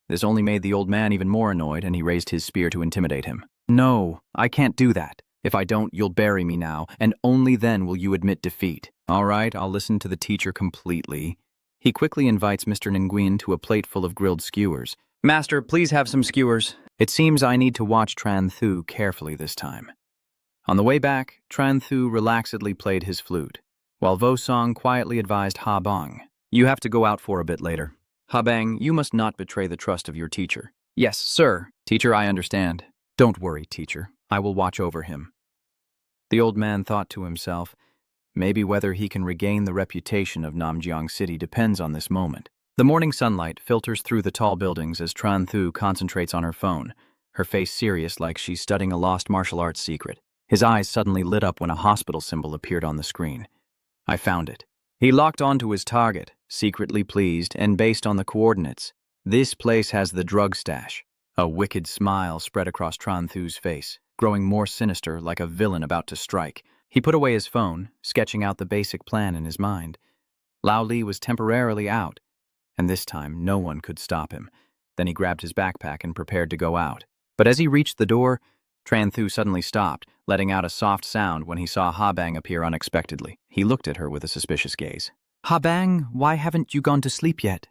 This only made the old man even more annoyed, and he raised his spear to intimidate him. No, I can't do that. If I don't, you'll bury me now, and only then will you admit defeat. All right, I'll listen to the teacher completely. He quickly invites Mr. Nguyen to a plate full of grilled skewers. Master, please have some skewers. It seems I need to watch Tran Thu carefully this time. On the way back, Tran Thu relaxedly played his flute, while Wu Song quietly advised Ha Bang, "You have to go out for a bit later. Ha Bang, you must not betray the trust of your teacher." "Yes, sir. Teacher, I understand." "Don't worry, teacher. I will watch over him." The old man thought to himself, maybe whether he can regain the reputation of Namjiang City depends on this moment. The morning sunlight filters through the tall buildings as Tran Thu concentrates on her phone, her face serious like she's studying a lost martial arts secret. His eyes suddenly lit up when a hospital symbol appeared on the screen. I found it. He locked onto his target, secretly pleased, and based on the coordinates. This place has the drug stash. A wicked smile spread across Tran Thu's face, growing more sinister like a villain about to strike. He put away his phone, sketching out the basic plan in his mind. Lao Li was temporarily out, and this time no one could stop him. Then he grabbed his backpack and prepared to go out. But as he reached the door, Tran Thu suddenly stopped, letting out a soft sound when he saw Ha Bang appear unexpectedly. He looked at her with a suspicious gaze. "Ha Bang, why haven't you gone to sleep yet?"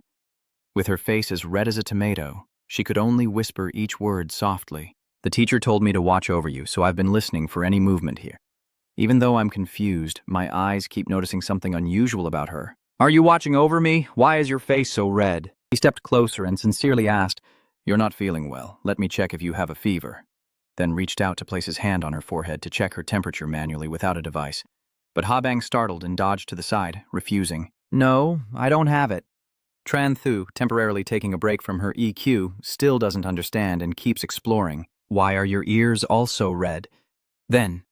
With her face as red as a tomato, she could only whisper each word softly. "The teacher told me to watch over you, so I've been listening for any movement here. Even though I'm confused, my eyes keep noticing something unusual about her." "Are you watching over me? Why is your face so red?" He stepped closer and sincerely asked, "You're not feeling well. Let me check if you have a fever." Then reached out to place his hand on her forehead to check her temperature manually without a device. But Ha Bang startled and dodged to the side, refusing. "No, I don't have it." Tran Thu, temporarily taking a break from her EQ, still doesn't understand and keeps exploring. "Why are your ears also red?" Then,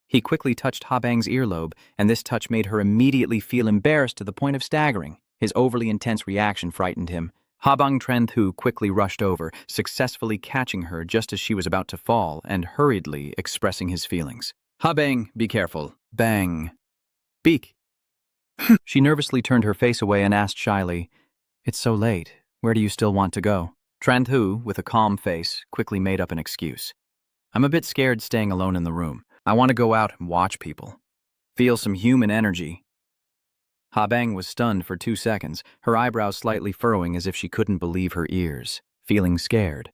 he quickly touched Ha Bang's earlobe, and this touch made her immediately feel embarrassed to the point of staggering. His overly intense reaction frightened him. Ha Bang Tran Thu quickly rushed over, successfully catching her just as she was about to fall and hurriedly expressing his feelings. "Ha Bang, be careful. Bang. Beak." She nervously turned her face away and asked shyly, "It's so late. Where do you still want to go?" Tran Thu, with a calm face, quickly made up an excuse. "I'm a bit scared staying alone in the room. I want to go out and watch people. Feel some human energy." Ha Bang was stunned for 2 seconds, her eyebrows slightly furrowing as if she couldn't believe her ears. Feeling scared.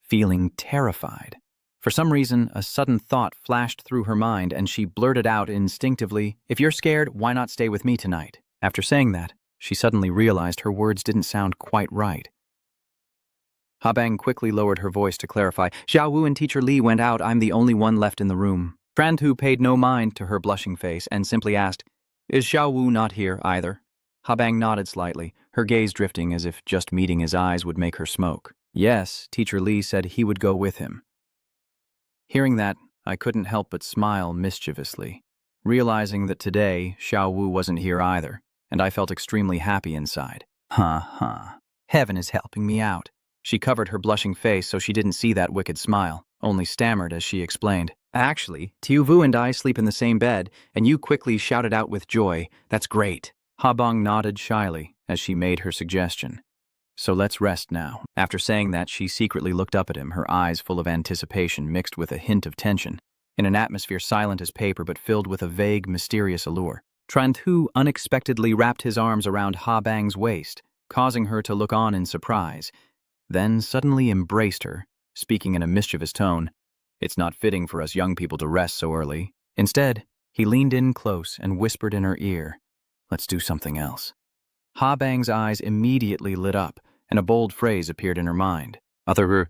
Feeling terrified. For some reason, a sudden thought flashed through her mind and she blurted out instinctively, "If you're scared, why not stay with me tonight?" After saying that, she suddenly realized her words didn't sound quite right. Ha Bang quickly lowered her voice to clarify, "Xiao Wu and Teacher Lee went out. I'm the only one left in the room." Tran Thu paid no mind to her blushing face and simply asked, "Is Xiao Wu not here either?" Ha Bang nodded slightly, her gaze drifting as if just meeting his eyes would make her smoke. Yes, Teacher Lee said he would go with him. Hearing that, I couldn't help but smile mischievously, realizing that today Xiao Wu wasn't here either, and I felt extremely happy inside. Heaven is helping me out. She covered her blushing face so she didn't see that wicked smile, only stammered as she explained. "Actually, Tiu Vu and I sleep in the same bed, and you quickly shouted out with joy, 'That's great.'" Ha Bang nodded shyly as she made her suggestion. "So let's rest now." After saying that, she secretly looked up at him, her eyes full of anticipation mixed with a hint of tension, in an atmosphere silent as paper but filled with a vague, mysterious allure. Tran Thu unexpectedly wrapped his arms around Ha Bang's waist, causing her to look on in surprise, then suddenly embraced her, speaking in a mischievous tone. It's not fitting for us young people to rest so early. Instead, he leaned in close and whispered in her ear, "Let's do something else." Ha Bang's eyes immediately lit up, and a bold phrase appeared in her mind. Other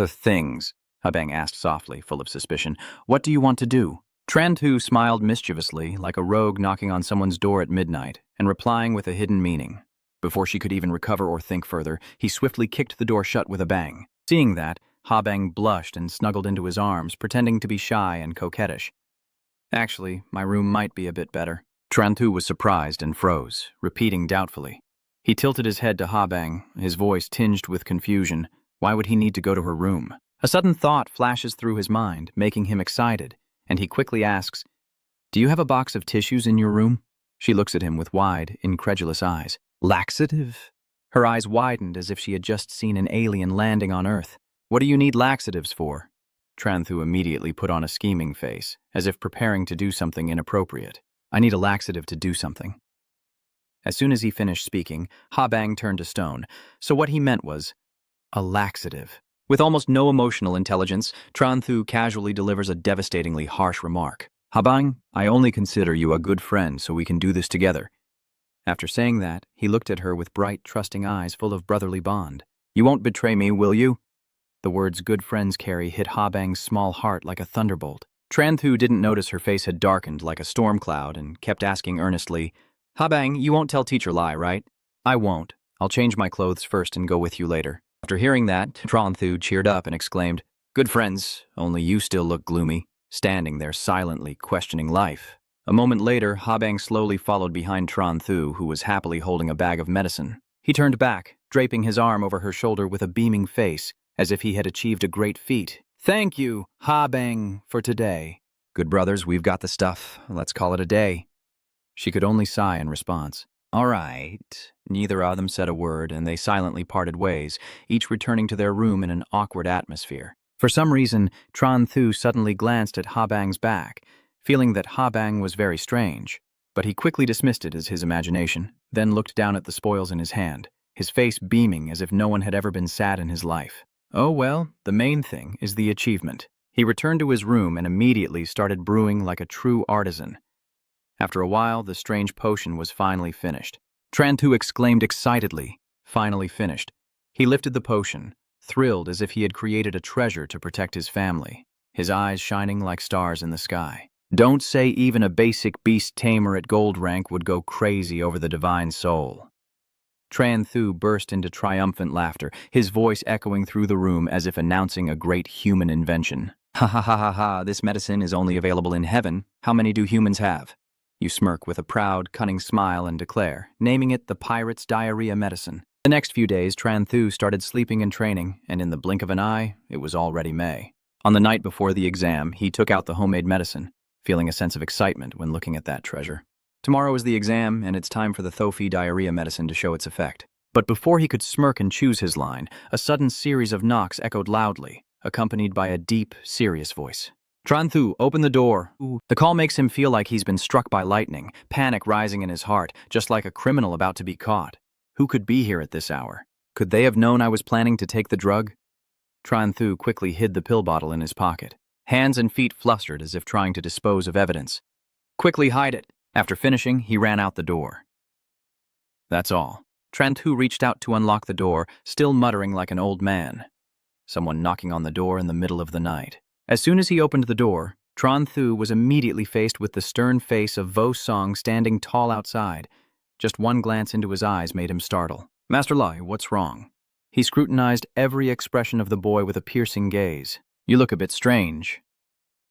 things, Ha Bang asked softly, full of suspicion. "What do you want to do?" Tran Tu smiled mischievously, like a rogue knocking on someone's door at midnight, and replying with a hidden meaning. Before she could even recover or think further, he swiftly kicked the door shut with a bang. Seeing that, Ha Bang blushed and snuggled into his arms, pretending to be shy and coquettish. "Actually, my room might be a bit better." Tran Tu was surprised and froze, repeating doubtfully. He tilted his head to Ha Bang, his voice tinged with confusion. Why would he need to go to her room? A sudden thought flashes through his mind, making him excited, and he quickly asks, "Do you have a box of tissues in your room?" She looks at him with wide, incredulous eyes. "Laxative?" Her eyes widened as if she had just seen an alien landing on Earth. "What do you need laxatives for?" Tran Tu immediately put on a scheming face, as if preparing to do something inappropriate. "I need a laxative to do something." As soon as he finished speaking, Ha Bang turned to stone, so what he meant was, a laxative. With almost no emotional intelligence, Tran Tu casually delivers a devastatingly harsh remark. "Ha Bang, I only consider you a good friend so we can do this together." After saying that, he looked at her with bright, trusting eyes full of brotherly bond. "You won't betray me, will you?" The words "good friends carry" hit Ha Bang's small heart like a thunderbolt. Tran Tu didn't notice her face had darkened like a storm cloud and kept asking earnestly, "Ha Bang, you won't tell Teacher Lai, right?" "I won't. I'll change my clothes first and go with you later." After hearing that, Tran Tu cheered up and exclaimed, "Good friends, only you still look gloomy," standing there silently questioning life. A moment later, Ha Bang slowly followed behind Tran Tu, who was happily holding a bag of medicine. He turned back, draping his arm over her shoulder with a beaming face, as if he had achieved a great feat. "Thank you, Ha Bang, for today. Good brothers, we've got the stuff. Let's call it a day." She could only sigh in response. "All right." Neither of them said a word, and they silently parted ways, each returning to their room in an awkward atmosphere. For some reason, Tran Tu suddenly glanced at Ha Bang's back, feeling that Ha Bang was very strange. But he quickly dismissed it as his imagination, then looked down at the spoils in his hand, his face beaming as if no one had ever been sad in his life. Oh well, the main thing is the achievement. He returned to his room and immediately started brewing like a true artisan. After a while, the strange potion was finally finished. Tran Tu exclaimed excitedly, "Finally finished." He lifted the potion, thrilled as if he had created a treasure to protect his family, his eyes shining like stars in the sky. Don't say even a basic beast tamer at gold rank would go crazy over the divine soul. Tran Tu burst into triumphant laughter, his voice echoing through the room as if announcing a great human invention. "Ha ha ha ha ha, this medicine is only available in heaven. How many do humans have?" You smirk with a proud, cunning smile and declare, naming it the pirate's diarrhea medicine. The next few days, Tran Tu started sleeping and training, and in the blink of an eye, it was already May. On the night before the exam, he took out the homemade medicine, feeling a sense of excitement when looking at that treasure. Tomorrow is the exam, and it's time for the Thofi diarrhea medicine to show its effect. But before he could smirk and choose his line, a sudden series of knocks echoed loudly, accompanied by a deep, serious voice. "Tran Tu, open the door." The call makes him feel like he's been struck by lightning, panic rising in his heart, just like a criminal about to be caught. Who could be here at this hour? Could they have known I was planning to take the drug? Tran Tu quickly hid the pill bottle in his pocket. Hands and feet flustered as if trying to dispose of evidence. "Quickly hide it." After finishing, he ran out the door. That's all. Tran Tu reached out to unlock the door, still muttering like an old man. Someone knocking on the door in the middle of the night. As soon as he opened the door, Tran Tu was immediately faced with the stern face of Vo Song standing tall outside. Just one glance into his eyes made him startle. "Master Lai, what's wrong?" He scrutinized every expression of the boy with a piercing gaze. "You look a bit strange."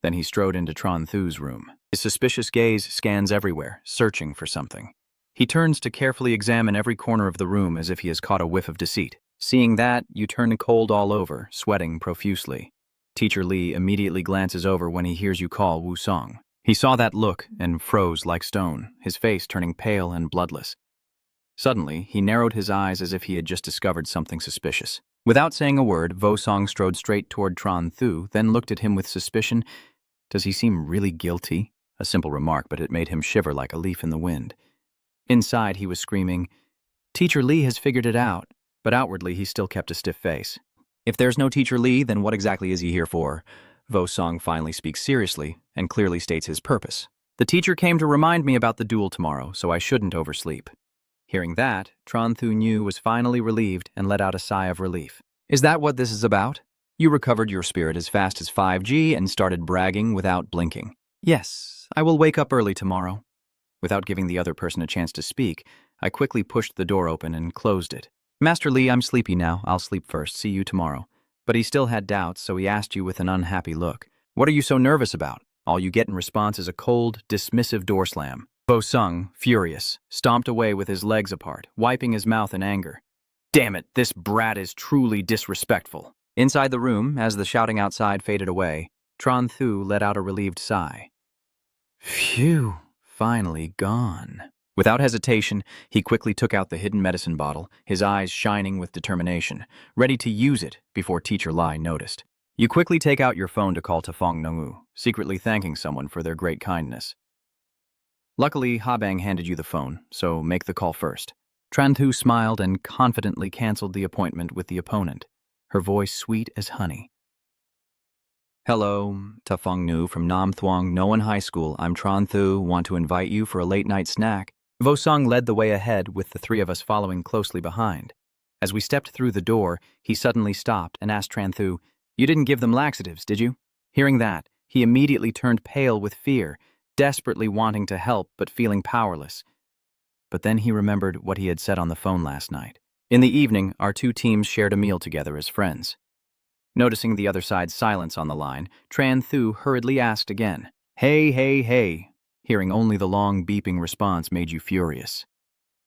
Then he strode into Tran Thu's room. His suspicious gaze scans everywhere, searching for something. He turns to carefully examine every corner of the room as if he has caught a whiff of deceit. Seeing that, you turn cold all over, sweating profusely. Teacher Lee immediately glances over when he hears you call Wu Song. He saw that look and froze like stone, his face turning pale and bloodless. Suddenly, he narrowed his eyes as if he had just discovered something suspicious. Without saying a word, Vo Song strode straight toward Tran Thu, then looked at him with suspicion. Does he seem really guilty? A simple remark, but it made him shiver like a leaf in the wind. Inside, he was screaming, "Teacher Lee has figured it out," but outwardly he still kept a stiff face. "If there's no Teacher Lee, then what exactly is he here for?" Vo Song finally speaks seriously and clearly states his purpose. The teacher came to remind me about the duel tomorrow, so I shouldn't oversleep. Hearing that, Tran Thu Nhu was finally relieved and let out a sigh of relief. Is that what this is about? You recovered your spirit as fast as 5G and started bragging without blinking. Yes, I will wake up early tomorrow. Without giving the other person a chance to speak, I quickly pushed the door open and closed it. Master Li, I'm sleepy now. I'll sleep first. See you tomorrow. But he still had doubts, so he asked you with an unhappy look. What are you so nervous about? All you get in response is a cold, dismissive door slam. Vo Sung, furious, stomped away with his legs apart, wiping his mouth in anger. Damn it, this brat is truly disrespectful. Inside the room, as the shouting outside faded away, Tran Thu let out a relieved sigh. Phew, finally gone. Without hesitation, he quickly took out the hidden medicine bottle, his eyes shining with determination, ready to use it before Teacher Lai noticed. You quickly take out your phone to call Tafong Nongu, secretly thanking someone for their great kindness. Luckily, Habang handed you the phone, so make the call first. Tran Thu smiled and confidently canceled the appointment with the opponent, her voice sweet as honey. Hello, Tafong Nu from Nam Thuong Noan High School. I'm Tran Thu, want to invite you for a late-night snack. Vo Sung led the way ahead with the three of us following closely behind. As we stepped through the door, he suddenly stopped and asked Tran Thu, "You didn't give them laxatives, did you?" Hearing that, he immediately turned pale with fear, desperately wanting to help but feeling powerless. But then he remembered what he had said on the phone last night. In the evening, our two teams shared a meal together as friends. Noticing the other side's silence on the line, Tran Thu hurriedly asked again, "Hey, hey, hey." Hearing only the long beeping response made you furious.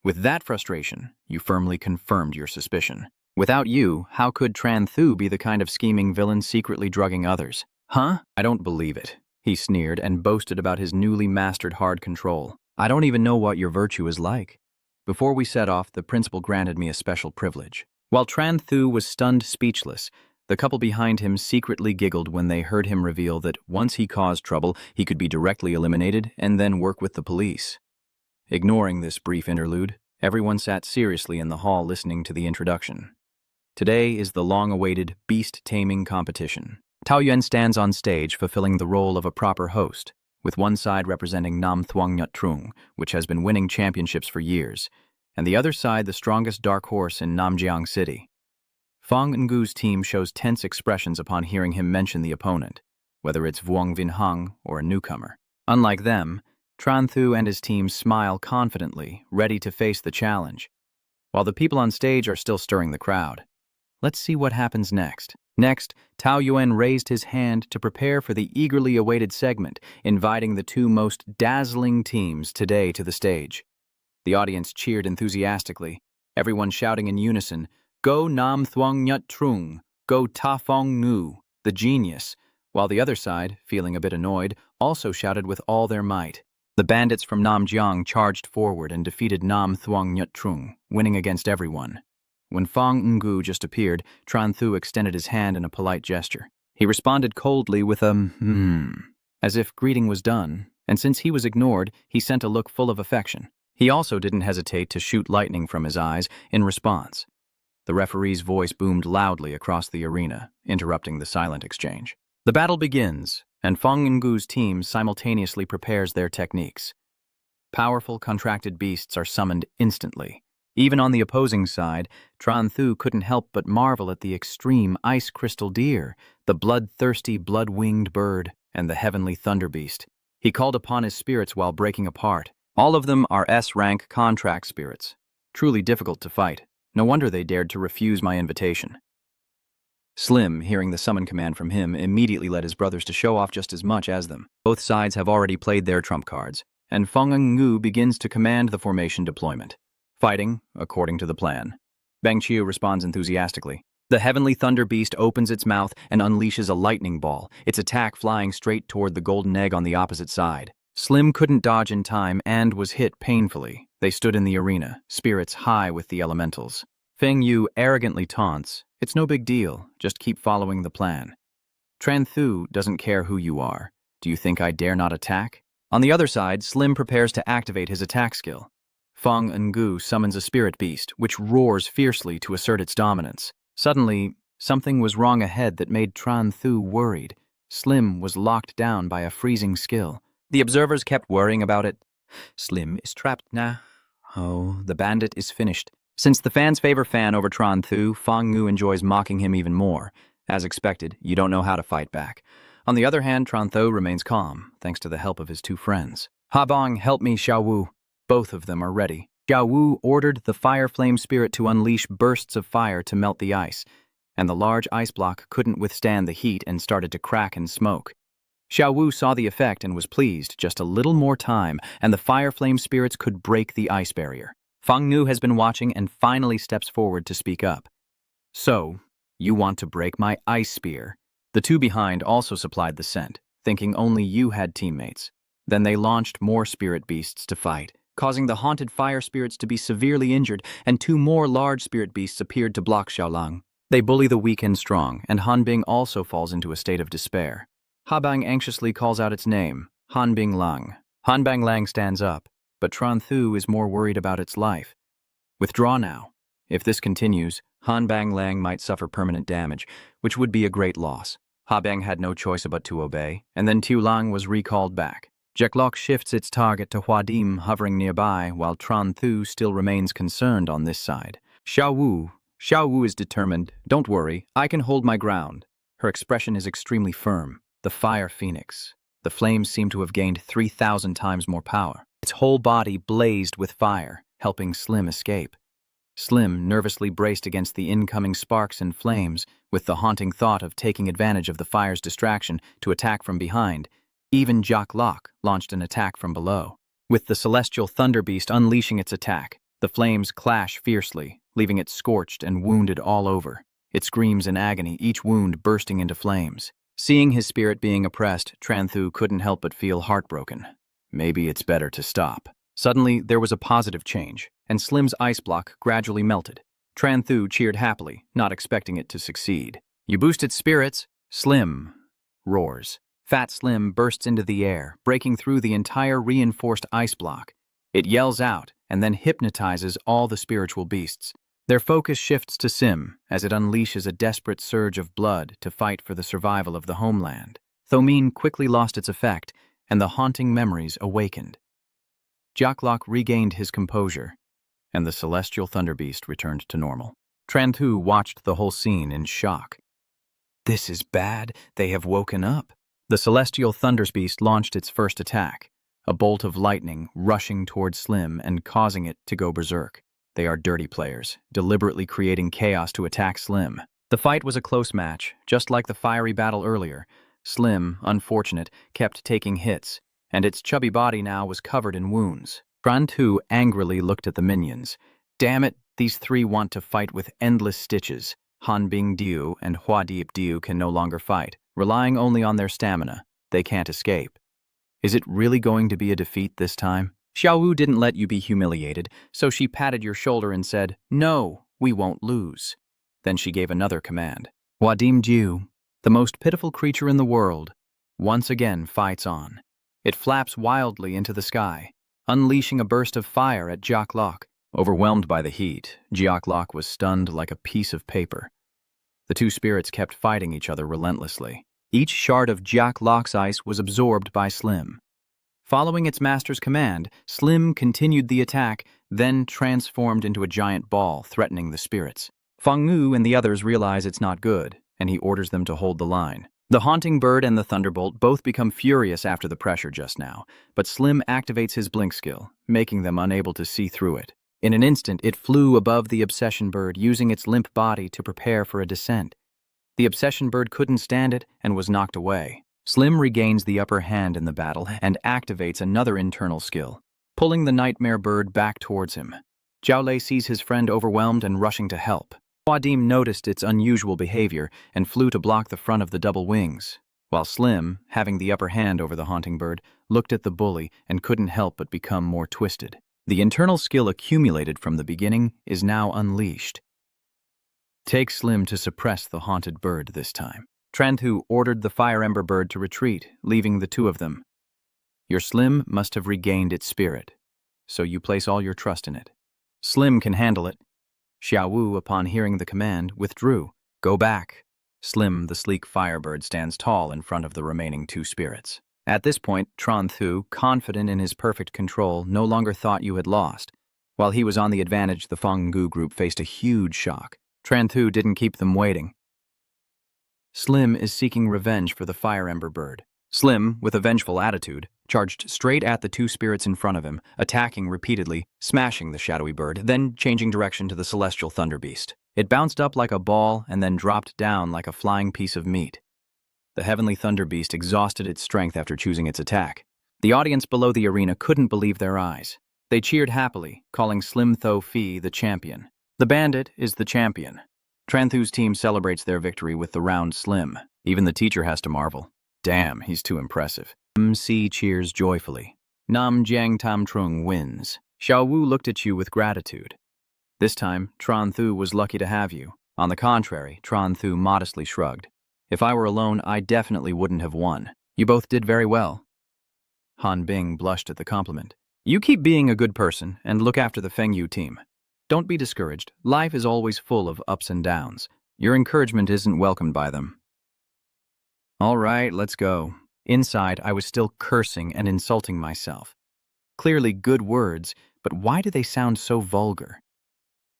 With that frustration, you firmly confirmed your suspicion. Without you, how could Tran Thu be the kind of scheming villain secretly drugging others? Huh? I don't believe it. He sneered and boasted about his newly mastered hard control. I don't even know what your virtue is like. Before we set off, the principal granted me a special privilege. While Tran Thu was stunned speechless, the couple behind him secretly giggled when they heard him reveal that once he caused trouble, he could be directly eliminated and then work with the police. Ignoring this brief interlude, everyone sat seriously in the hall listening to the introduction. Today is the long-awaited beast-taming competition. Tao Yuan stands on stage fulfilling the role of a proper host, with one side representing Nam Thuong Nyat Trung, which has been winning championships for years, and the other side the strongest dark horse in Namjiang City. Fong Ngu's team shows tense expressions upon hearing him mention the opponent, whether it's Vuong Vin Hung or a newcomer. Unlike them, Tran Thu and his team smile confidently, ready to face the challenge, while the people on stage are still stirring the crowd. Let's see what happens next. Next, Tao Yuan raised his hand to prepare for the eagerly awaited segment, inviting the two most dazzling teams today to the stage. The audience cheered enthusiastically, everyone shouting in unison, "Go Nam Thuong Nyat Trung! Go Ta Fong Nu, the genius!" While the other side, feeling a bit annoyed, also shouted with all their might. The bandits from Namjiang charged forward and defeated Nam Thuong Nyat Trung, winning against everyone. When Fong Ngu just appeared, Tran Thu extended his hand in a polite gesture. He responded coldly with a as if greeting was done, and since he was ignored, he sent a look full of affection. He also didn't hesitate to shoot lightning from his eyes in response. The referee's voice boomed loudly across the arena, interrupting the silent exchange. The battle begins, and Fong Ngu's team simultaneously prepares their techniques. Powerful, contracted beasts are summoned instantly. Even on the opposing side, Tran Thu couldn't help but marvel at the extreme ice crystal deer, the bloodthirsty, blood-winged bird, and the heavenly thunder beast. He called upon his spirits while breaking apart. All of them are S-rank contract spirits. Truly difficult to fight. No wonder they dared to refuse my invitation. Slim, hearing the summon command from him, immediately led his brothers to show off just as much as them. Both sides have already played their trump cards, and Fong Ngu begins to command the formation deployment. Fighting, according to the plan. Bang Chiu responds enthusiastically. The heavenly thunder beast opens its mouth and unleashes a lightning ball, its attack flying straight toward the golden egg on the opposite side. Slim couldn't dodge in time and was hit painfully. They stood in the arena, spirits high with the elementals. Feng Yu arrogantly taunts, "It's no big deal, just keep following the plan." Tran Thu doesn't care who you are. Do you think I dare not attack? On the other side, Slim prepares to activate his attack skill. Fong Ngu summons a spirit beast, which roars fiercely to assert its dominance. Suddenly, something was wrong ahead that made Tran Thu worried. Slim was locked down by a freezing skill. The observers kept worrying about it. Slim is trapped now. Oh, the bandit is finished. Since the fans favor Fan over Tran Thu, Fang Ngu enjoys mocking him even more. As expected, you don't know how to fight back. On the other hand, Tran Thu remains calm, thanks to the help of his two friends. Ha Bong, help me, Xiao Wu. Both of them are ready. Xiao Wu ordered the fire flame spirit to unleash bursts of fire to melt the ice, and the large ice block couldn't withstand the heat and started to crack and smoke. Xiao Wu saw the effect and was pleased. Just a little more time, and the fire flame spirits could break the ice barrier. Fang Ngu has been watching and finally steps forward to speak up. So, you want to break my ice spear? The two behind also supplied the scent, thinking only you had teammates. Then they launched more spirit beasts to fight, causing the haunted fire spirits to be severely injured, and two more large spirit beasts appeared to block Xiaolang. They bully the weak and strong, and Hanbing also falls into a state of despair. Habang anxiously calls out its name, Hanbing Lang. Hanbang Lang stands up, but Tran Thu is more worried about its life. Withdraw now. If this continues, Hanbang Lang might suffer permanent damage, which would be a great loss. Habang had no choice but to obey, and then Tu Lang was recalled back. Jeklok shifts its target to Huadim hovering nearby, while Tran Thu still remains concerned on this side. Xiao Wu is determined. Don't worry, I can hold my ground. Her expression is extremely firm. The fire phoenix. The flames seem to have gained 3,000 times more power. Its whole body blazed with fire, helping Slim escape. Slim nervously braced against the incoming sparks and flames, with the haunting thought of taking advantage of the fire's distraction to attack from behind. Even Jock Lock launched an attack from below. With the celestial thunder beast unleashing its attack, the flames clash fiercely, leaving it scorched and wounded all over. It screams in agony, each wound bursting into flames. Seeing his spirit being oppressed, Tran Thu couldn't help but feel heartbroken. Maybe it's better to stop. Suddenly, there was a positive change, and Slim's ice block gradually melted. Tran Thu cheered happily, not expecting it to succeed. You boosted spirits. Slim roars. Fat Slim bursts into the air, breaking through the entire reinforced ice block. It yells out, and then hypnotizes all the spiritual beasts. Their focus shifts to Sim, as it unleashes a desperate surge of blood to fight for the survival of the homeland. Thomine quickly lost its effect, and the haunting memories awakened. Jocklock regained his composure, and the celestial thunderbeast returned to normal. Tran Thu watched the whole scene in shock. This is bad. They have woken up. The celestial thunderbeast launched its first attack, a bolt of lightning rushing towards Slim and causing it to go berserk. They are dirty players, deliberately creating chaos to attack Slim. The fight was a close match, just like the fiery battle earlier. Slim, unfortunate, kept taking hits, and its chubby body now was covered in wounds. Tran Thu angrily looked at the minions. Damn it, these three want to fight with endless stitches. Hanbing Diu and Huadiep Diu can no longer fight. Relying only on their stamina, they can't escape. Is it really going to be a defeat this time? Xiao Wu didn't let you be humiliated, so she patted your shoulder and said, "No, we won't lose." Then she gave another command. Huadim Jiu, the most pitiful creature in the world, once again fights on. It flaps wildly into the sky, unleashing a burst of fire at Jock Lock. Overwhelmed by the heat, Jock Lock was stunned like a piece of paper. The two spirits kept fighting each other relentlessly. Each shard of Jock Lock's ice was absorbed by Slim. Following its master's command, Slim continued the attack, then transformed into a giant ball, threatening the spirits. Fang Ngu and the others realize it's not good, and he orders them to hold the line. The Haunting Bird and the Thunderbolt both become furious after the pressure just now, but Slim activates his blink skill, making them unable to see through it. In an instant, it flew above the Obsession Bird, using its limp body to prepare for a descent. The Obsession Bird couldn't stand it and was knocked away. Slim regains the upper hand in the battle and activates another internal skill, pulling the Nightmare Bird back towards him. Zhao Lei sees his friend overwhelmed and rushing to help. Huadim noticed its unusual behavior and flew to block the front of the double wings, while Slim, having the upper hand over the Haunting Bird, looked at the bully and couldn't help but become more twisted. The internal skill accumulated from the beginning is now unleashed. Take Slim to suppress the Haunted Bird this time. Tran Thu ordered the Fire Ember Bird to retreat, leaving the two of them. Your Slim must have regained its spirit, so you place all your trust in it. Slim can handle it. Xiao Wu, upon hearing the command, withdrew. Go back. Slim, the sleek firebird, stands tall in front of the remaining two spirits. At this point, Tron Thu, confident in his perfect control, no longer thought you had lost. While he was on the advantage, the Fenggu group faced a huge shock. Tran Thu didn't keep them waiting. Slim is seeking revenge for the Fire Ember Bird. Slim, with a vengeful attitude, charged straight at the two spirits in front of him, attacking repeatedly, smashing the shadowy bird, then changing direction to the celestial thunder beast. It bounced up like a ball and then dropped down like a flying piece of meat. The heavenly thunder beast exhausted its strength after choosing its attack. The audience below the arena couldn't believe their eyes. They cheered happily, calling Slim Tho Phi the champion. The bandit is the champion. Tran Thu's team celebrates their victory with the round Slim. Even the teacher has to marvel. Damn, he's too impressive. MC cheers joyfully. Nam Jiang Tam Trung wins. Xiao Wu looked at you with gratitude. This time, Tran Thu was lucky to have you. On the contrary, Tran Thu modestly shrugged. If I were alone, I definitely wouldn't have won. You both did very well. Han Bing blushed at the compliment. You keep being a good person and look after the Fengyu team. Don't be discouraged. Life is always full of ups and downs. Your encouragement isn't welcomed by them. All right, let's go. Inside, I was still cursing and insulting myself. Clearly good words, but why do they sound so vulgar?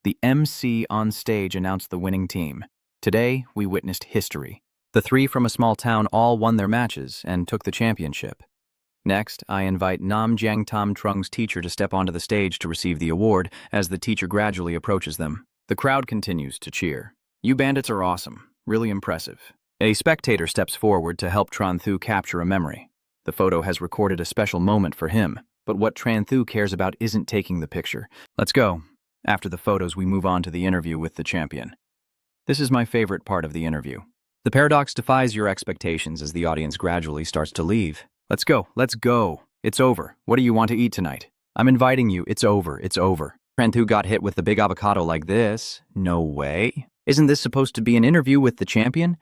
The MC on stage announced the winning team. Today, we witnessed history. The three from a small town all won their matches and took the championship. Next, I invite Nam Jiang Tam Trung's teacher to step onto the stage to receive the award as the teacher gradually approaches them. The crowd continues to cheer. You bandits are awesome. Really impressive. A spectator steps forward to help Tran Thu capture a memory. The photo has recorded a special moment for him, but what Tran Thu cares about isn't taking the picture. Let's go. After the photos, we move on to the interview with the champion. This is my favorite part of the interview. The paradox defies your expectations as the audience gradually starts to leave. Let's go, let's go. It's over. What do you want to eat tonight? I'm inviting you. It's over, it's over. Tran Thu got hit with the big avocado like this. No way. Isn't this supposed to be an interview with the champion?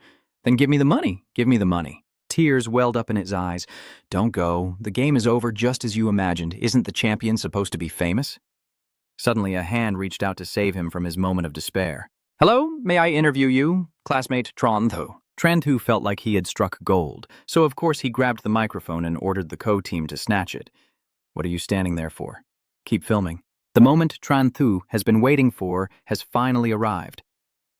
Then give me the money. Give me the money. Tears welled up in his eyes. Don't go. The game is over just as you imagined. Isn't the champion supposed to be famous? Suddenly, a hand reached out to save him from his moment of despair. Hello, may I interview you? Classmate Tran Thu. Tran Thu felt like he had struck gold, so of course he grabbed the microphone and ordered the co-team to snatch it. What are you standing there for? Keep filming. The moment Tran Thu has been waiting for has finally arrived.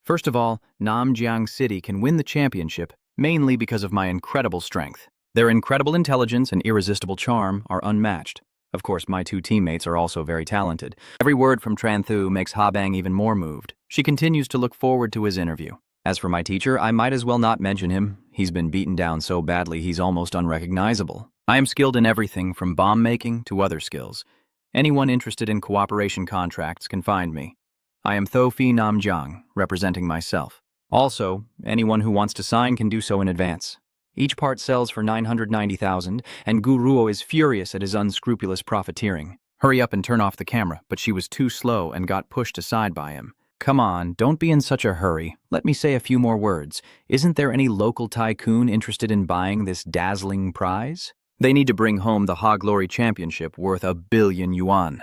First of all, Namjiang City can win the championship mainly because of my incredible strength. Their incredible intelligence and irresistible charm are unmatched. Of course, my two teammates are also very talented. Every word from Tran Thu makes Ha Bang even more moved. She continues to look forward to his interview. As for my teacher, I might as well not mention him. He's been beaten down so badly he's almost unrecognizable. I am skilled in everything from bomb making to other skills. Anyone interested in cooperation contracts can find me. I am Tho Phi Namjiang, representing myself. Also, anyone who wants to sign can do so in advance. Each part sells for 990,000, and Guruo is furious at his unscrupulous profiteering. Hurry up and turn off the camera, but she was too slow and got pushed aside by him. Come on, don't be in such a hurry. Let me say a few more words. Isn't there any local tycoon interested in buying this dazzling prize? They need to bring home the Ha Glory Championship worth 1 billion yuan.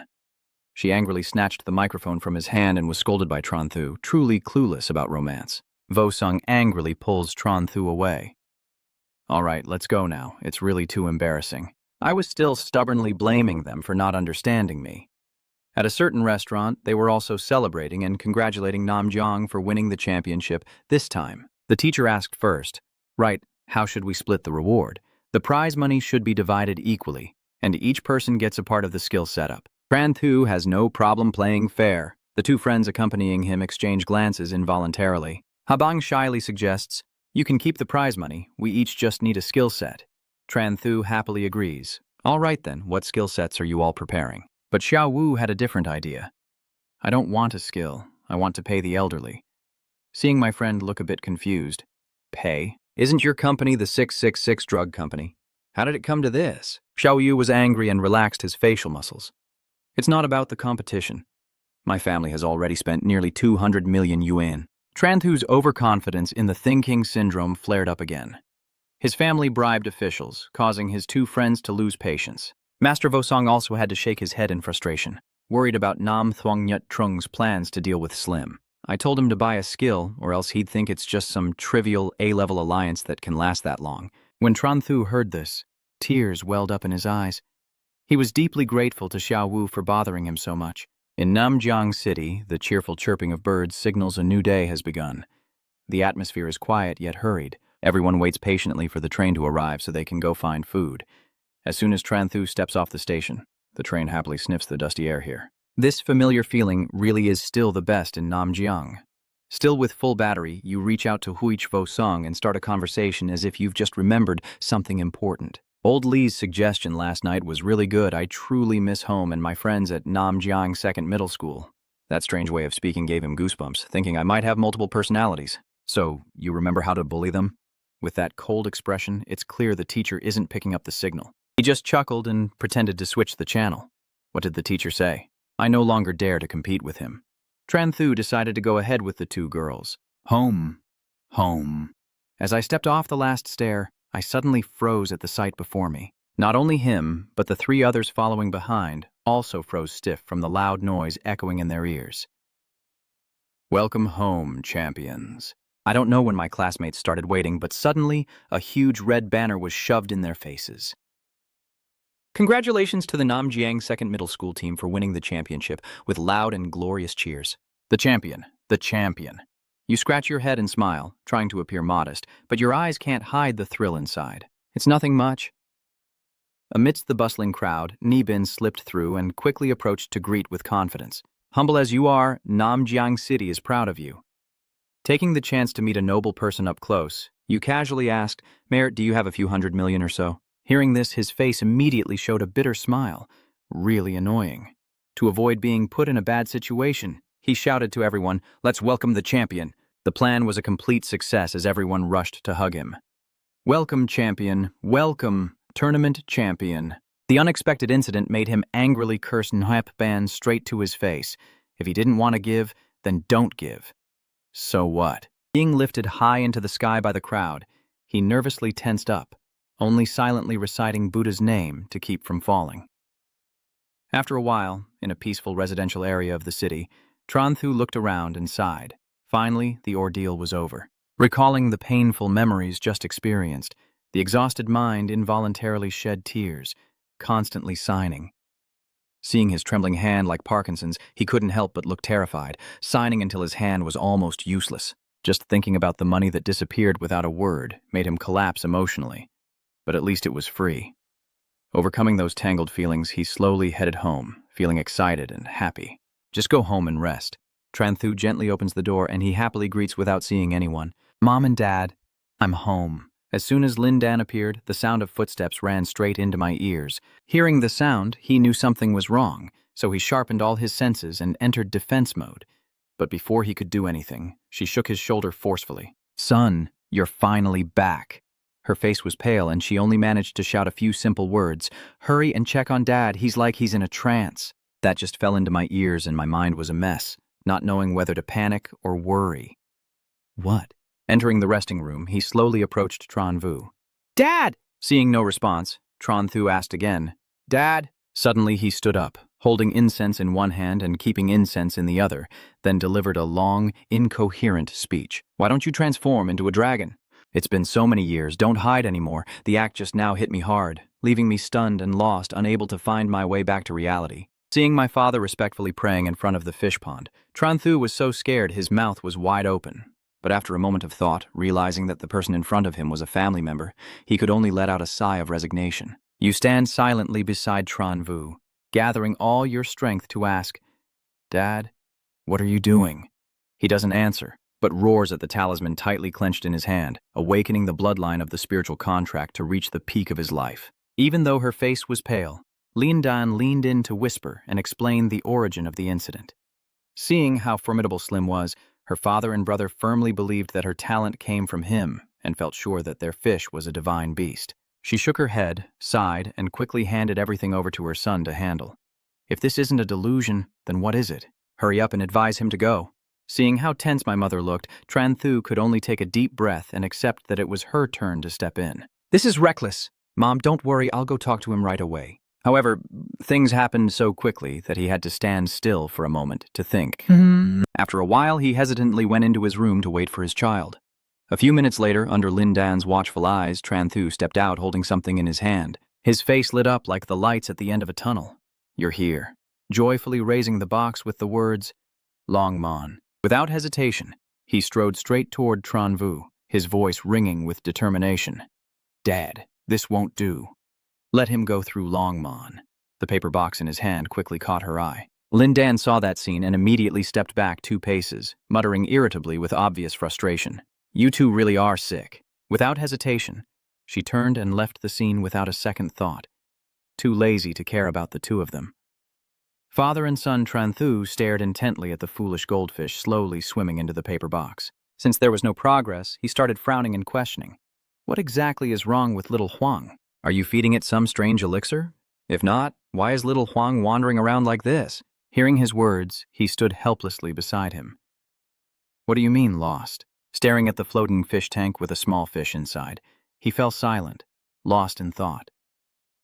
She angrily snatched the microphone from his hand and was scolded by Tran Thu, truly clueless about romance. Vo Sung angrily pulls Tran Thu away. All right, let's go now. It's really too embarrassing. I was still stubbornly blaming them for not understanding me. At a certain restaurant, they were also celebrating and congratulating Namjiang for winning the championship this time. The teacher asked first, right, how should we split the reward? The prize money should be divided equally, and each person gets a part of the skill setup. Tran Thu has no problem playing fair. The two friends accompanying him exchange glances involuntarily. Ha Bang shyly suggests, you can keep the prize money, we each just need a skill set. Tran Thu happily agrees. All right then, what skill sets are you all preparing? But Xiao Wu had a different idea. I don't want a skill, I want to pay the elderly. Seeing my friend look a bit confused. Pay? Isn't your company the 666 drug company? How did it come to this? Xiao Yu was angry and relaxed his facial muscles. It's not about the competition. My family has already spent nearly 200 million yuan. Tran Thu's overconfidence in the thinking syndrome flared up again. His family bribed officials, causing his two friends to lose patience. Master Vosong also had to shake his head in frustration, worried about Nam Thuong Nyut Trung's plans to deal with Slim. I told him to buy a skill, or else he'd think it's just some trivial A-level alliance that can last that long. When Tran Thu heard this, tears welled up in his eyes. He was deeply grateful to Xiao Wu for bothering him so much. In Namjiang City, the cheerful chirping of birds signals a new day has begun. The atmosphere is quiet yet hurried. Everyone waits patiently for the train to arrive so they can go find food. As soon as Tran Thu steps off the station, the train happily sniffs the dusty air here. This familiar feeling really is still the best in Namjiang. Still with full battery, you reach out to Hui Chvo Song and start a conversation as if you've just remembered something important. Old Lee's suggestion last night was really good. I truly miss home and my friends at Namjiang Second Middle School. That strange way of speaking gave him goosebumps, thinking I might have multiple personalities. So, you remember how to bully them? With that cold expression, it's clear the teacher isn't picking up the signal. He just chuckled and pretended to switch the channel. What did the teacher say? I no longer dare to compete with him. Tran Thu decided to go ahead with the two girls. Home. Home. As I stepped off the last stair, I suddenly froze at the sight before me. Not only him, but the three others following behind also froze stiff from the loud noise echoing in their ears. Welcome home, champions. I don't know when my classmates started waiting, but suddenly a huge red banner was shoved in their faces. Congratulations to the Namjiang Second Middle School team for winning the championship with loud and glorious cheers. The champion, the champion. You scratch your head and smile, trying to appear modest, but your eyes can't hide the thrill inside. It's nothing much. Amidst the bustling crowd, Nibin slipped through and quickly approached to greet with confidence. Humble as you are, Namjiang City is proud of you. Taking the chance to meet a noble person up close, you casually asked, Mayor, do you have a few 100 million or so? Hearing this, his face immediately showed a bitter smile. Really annoying. To avoid being put in a bad situation, he shouted to everyone, let's welcome the champion. The plan was a complete success as everyone rushed to hug him. Welcome, champion. Welcome, tournament champion. The unexpected incident made him angrily curse Nhap Ban straight to his face. If he didn't want to give, then don't give. So what? Being lifted high into the sky by the crowd, he nervously tensed up, only silently reciting Buddha's name to keep from falling. After a while, in a peaceful residential area of the city, Tran Thu looked around and sighed. Finally, the ordeal was over. Recalling the painful memories just experienced, the exhausted mind involuntarily shed tears, constantly signing. Seeing his trembling hand like Parkinson's, he couldn't help but look terrified, signing until his hand was almost useless. Just thinking about the money that disappeared without a word made him collapse emotionally. But at least it was free. Overcoming those tangled feelings, he slowly headed home, feeling excited and happy. Just go home and rest. Tran Thu gently opens the door and he happily greets without seeing anyone. Mom and Dad, I'm home. As soon as Lin Dan appeared, the sound of footsteps ran straight into my ears. Hearing the sound, he knew something was wrong, so he sharpened all his senses and entered defense mode. But before he could do anything, she shook his shoulder forcefully. Son, you're finally back. Her face was pale and she only managed to shout a few simple words. Hurry and check on Dad, he's like he's in a trance. That just fell into my ears and my mind was a mess, not knowing whether to panic or worry. What? Entering the resting room, he slowly approached Tran Thu. Dad! Seeing no response, Tran Thu asked again. Dad? Suddenly he stood up, holding incense in one hand and keeping incense in the other, then delivered a long, incoherent speech. Why don't you transform into a dragon? It's been so many years, don't hide anymore. The act just now hit me hard, leaving me stunned and lost, unable to find my way back to reality. Seeing my father respectfully praying in front of the fish pond, Tran Thu was so scared his mouth was wide open. But after a moment of thought, realizing that the person in front of him was a family member, he could only let out a sigh of resignation. You stand silently beside Tran Thu, gathering all your strength to ask, Dad, what are you doing? He doesn't answer, but roars at the talisman tightly clenched in his hand, awakening the bloodline of the spiritual contract to reach the peak of his life. Even though her face was pale, Lin Dan leaned in to whisper and explain the origin of the incident. Seeing how formidable Slim was, her father and brother firmly believed that her talent came from him and felt sure that their fish was a divine beast. She shook her head, sighed, and quickly handed everything over to her son to handle. If this isn't a delusion, then what is it? Hurry up and advise him to go. Seeing how tense my mother looked, Tran Thu could only take a deep breath and accept that it was her turn to step in. This is reckless. Mom, don't worry, I'll go talk to him right away. However, things happened so quickly that he had to stand still for a moment to think. After a while, he hesitantly went into his room to wait for his child. A few minutes later, under Lin Dan's watchful eyes, Tran Thu stepped out holding something in his hand. His face lit up like the lights at the end of a tunnel. "You're here," joyfully raising the box with the words, "Long Mon." Without hesitation, he strode straight toward Tran Vu, his voice ringing with determination. "Dad, this won't do. Let him go through Long Mon." The paper box in his hand quickly caught her eye. Lin Dan saw that scene and immediately stepped back 2 paces, muttering irritably with obvious frustration. "You two really are sick." Without hesitation, she turned and left the scene without a second thought, too lazy to care about the two of them. Father and son Tran Thu stared intently at the foolish goldfish slowly swimming into the paper box. Since there was no progress, he started frowning and questioning. What exactly is wrong with little Huang? Are you feeding it some strange elixir? If not, why is little Huang wandering around like this? Hearing his words, he stood helplessly beside him. What do you mean, lost? Staring at the floating fish tank with a small fish inside, he fell silent, lost in thought.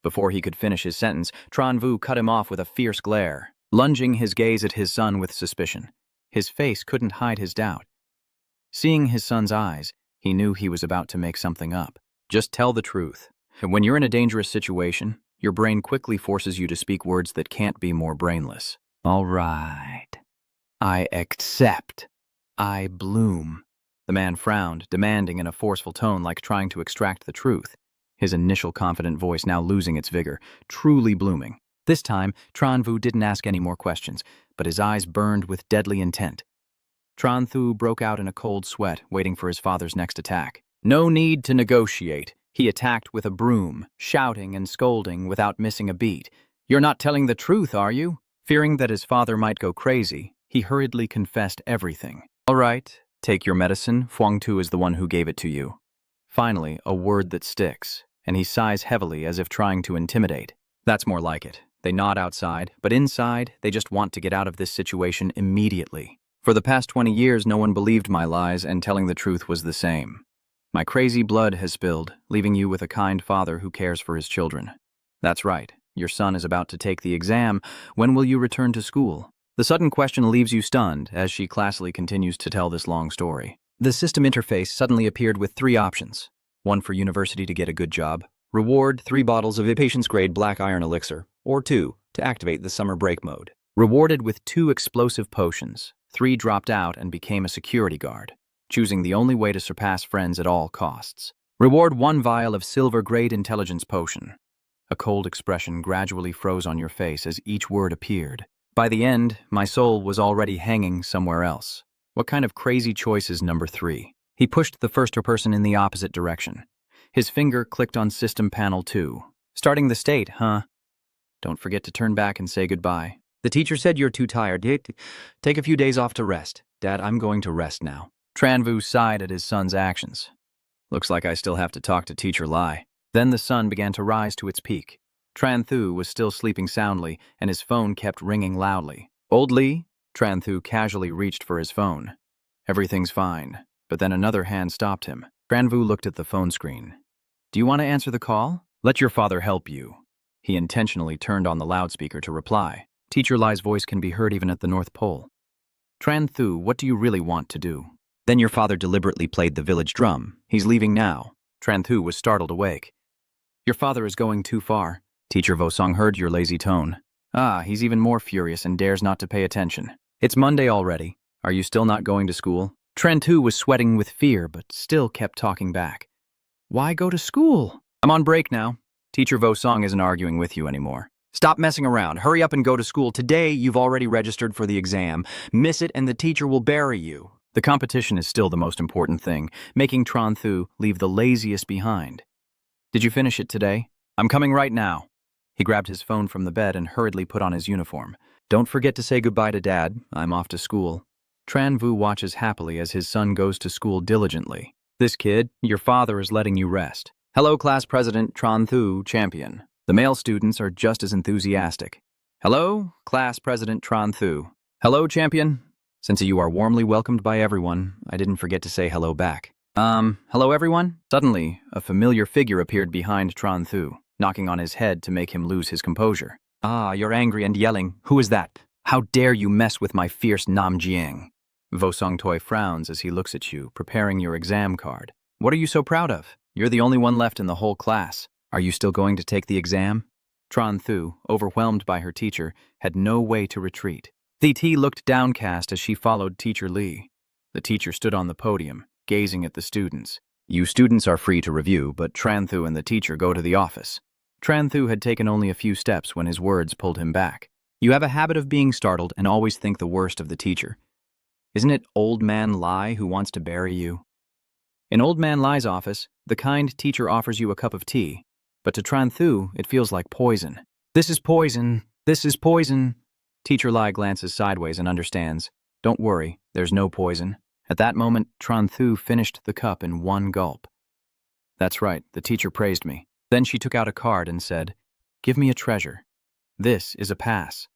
Before he could finish his sentence, Tran Vu cut him off with a fierce glare, lunging his gaze at his son with suspicion. His face couldn't hide his doubt. Seeing his son's eyes, he knew he was about to make something up. Just tell the truth. When you're in a dangerous situation, your brain quickly forces you to speak words that can't be more brainless. All right. I accept. I bloom. The man frowned, demanding in a forceful tone like trying to extract the truth. His initial confident voice now losing its vigor, truly blooming. This time, Tran Vu didn't ask any more questions, but his eyes burned with deadly intent. Tran Thu broke out in a cold sweat, waiting for his father's next attack. No need to negotiate. He attacked with a broom, shouting and scolding without missing a beat. You're not telling the truth, are you? Fearing that his father might go crazy, he hurriedly confessed everything. All right, take your medicine. Huang Tu is the one who gave it to you. Finally, a word that sticks, and he sighs heavily as if trying to intimidate. That's more like it. They nod outside, but inside, they just want to get out of this situation immediately. For the past 20 years, no one believed my lies, and telling the truth was the same. My crazy blood has spilled, leaving you with a kind father who cares for his children. That's right. Your son is about to take the exam. When will you return to school? The sudden question leaves you stunned as she classily continues to tell this long story. The system interface suddenly appeared with 3 options. 1 for university to get a good job, reward 3 bottles of a patient's-grade black iron elixir, or 2 to activate the summer break mode. Rewarded with 2 explosive potions, 3 dropped out and became a security guard, choosing the only way to surpass friends at all costs. Reward 1 vial of silver-grade intelligence potion. A cold expression gradually froze on your face as each word appeared. By the end, my soul was already hanging somewhere else. What kind of crazy choice is number 3? He pushed the first person in the opposite direction. His finger clicked on System Panel 2. Starting the state, huh? Don't forget to turn back and say goodbye. The teacher said you're too tired. Take a few days off to rest. Dad, I'm going to rest now. Tran Vu sighed at his son's actions. Looks like I still have to talk to Teacher Lai. Then the sun began to rise to its peak. Tran Thu was still sleeping soundly, and his phone kept ringing loudly. Old Lee? Tran Thu casually reached for his phone. Everything's fine, but then another hand stopped him. Tran Vu looked at the phone screen. Do you want to answer the call? Let your father help you. He intentionally turned on the loudspeaker to reply. Teacher Lai's voice can be heard even at the North Pole. Tran Thu, what do you really want to do? Then your father deliberately played the village drum. He's leaving now. Tran Thu was startled awake. Your father is going too far. Teacher Vosong heard your lazy tone. Ah, he's even more furious and dares not to pay attention. It's Monday already. Are you still not going to school? Tran Thu was sweating with fear, but still kept talking back. Why go to school? I'm on break now. Teacher Vosong isn't arguing with you anymore. Stop messing around. Hurry up and go to school. Today, you've already registered for the exam. Miss it and the teacher will bury you. The competition is still the most important thing, making Tran Thu leave the laziest behind. Did you finish it today? I'm coming right now. He grabbed his phone from the bed and hurriedly put on his uniform. Don't forget to say goodbye to Dad. I'm off to school. Tran Vu watches happily as his son goes to school diligently. This kid, your father is letting you rest. Hello, Class President Tran Thu, champion. The male students are just as enthusiastic. Hello, Class President Tran Thu. Hello, champion. Since you are warmly welcomed by everyone, I didn't forget to say hello back. Hello everyone? Suddenly, a familiar figure appeared behind Tran Thu. knocking on his head to make him lose his composure. Ah, you're angry and yelling. Who is that? How dare you mess with my fierce Namjiang? Vo Songtoi frowns as he looks at you, preparing your exam card. What are you so proud of? You're the only one left in the whole class. Are you still going to take the exam? Tran Thu, overwhelmed by her teacher, had no way to retreat. The T looked downcast as she followed Teacher Li. The teacher stood on the podium, gazing at the students. You students are free to review, but Tran Thu and the teacher go to the office. Tran Thu had taken only a few steps when his words pulled him back. You have a habit of being startled and always think the worst of the teacher. Isn't it Old Man Lai who wants to bury you? In Old Man Lai's office, the kind teacher offers you a cup of tea, but to Tran Thu, it feels like poison. This is poison. This is poison. Teacher Lai glances sideways and understands. Don't worry, there's no poison. At that moment, Tran Thu finished the cup in one gulp. That's right, the teacher praised me. Then she took out a card and said, "Give me a treasure. This is a pass.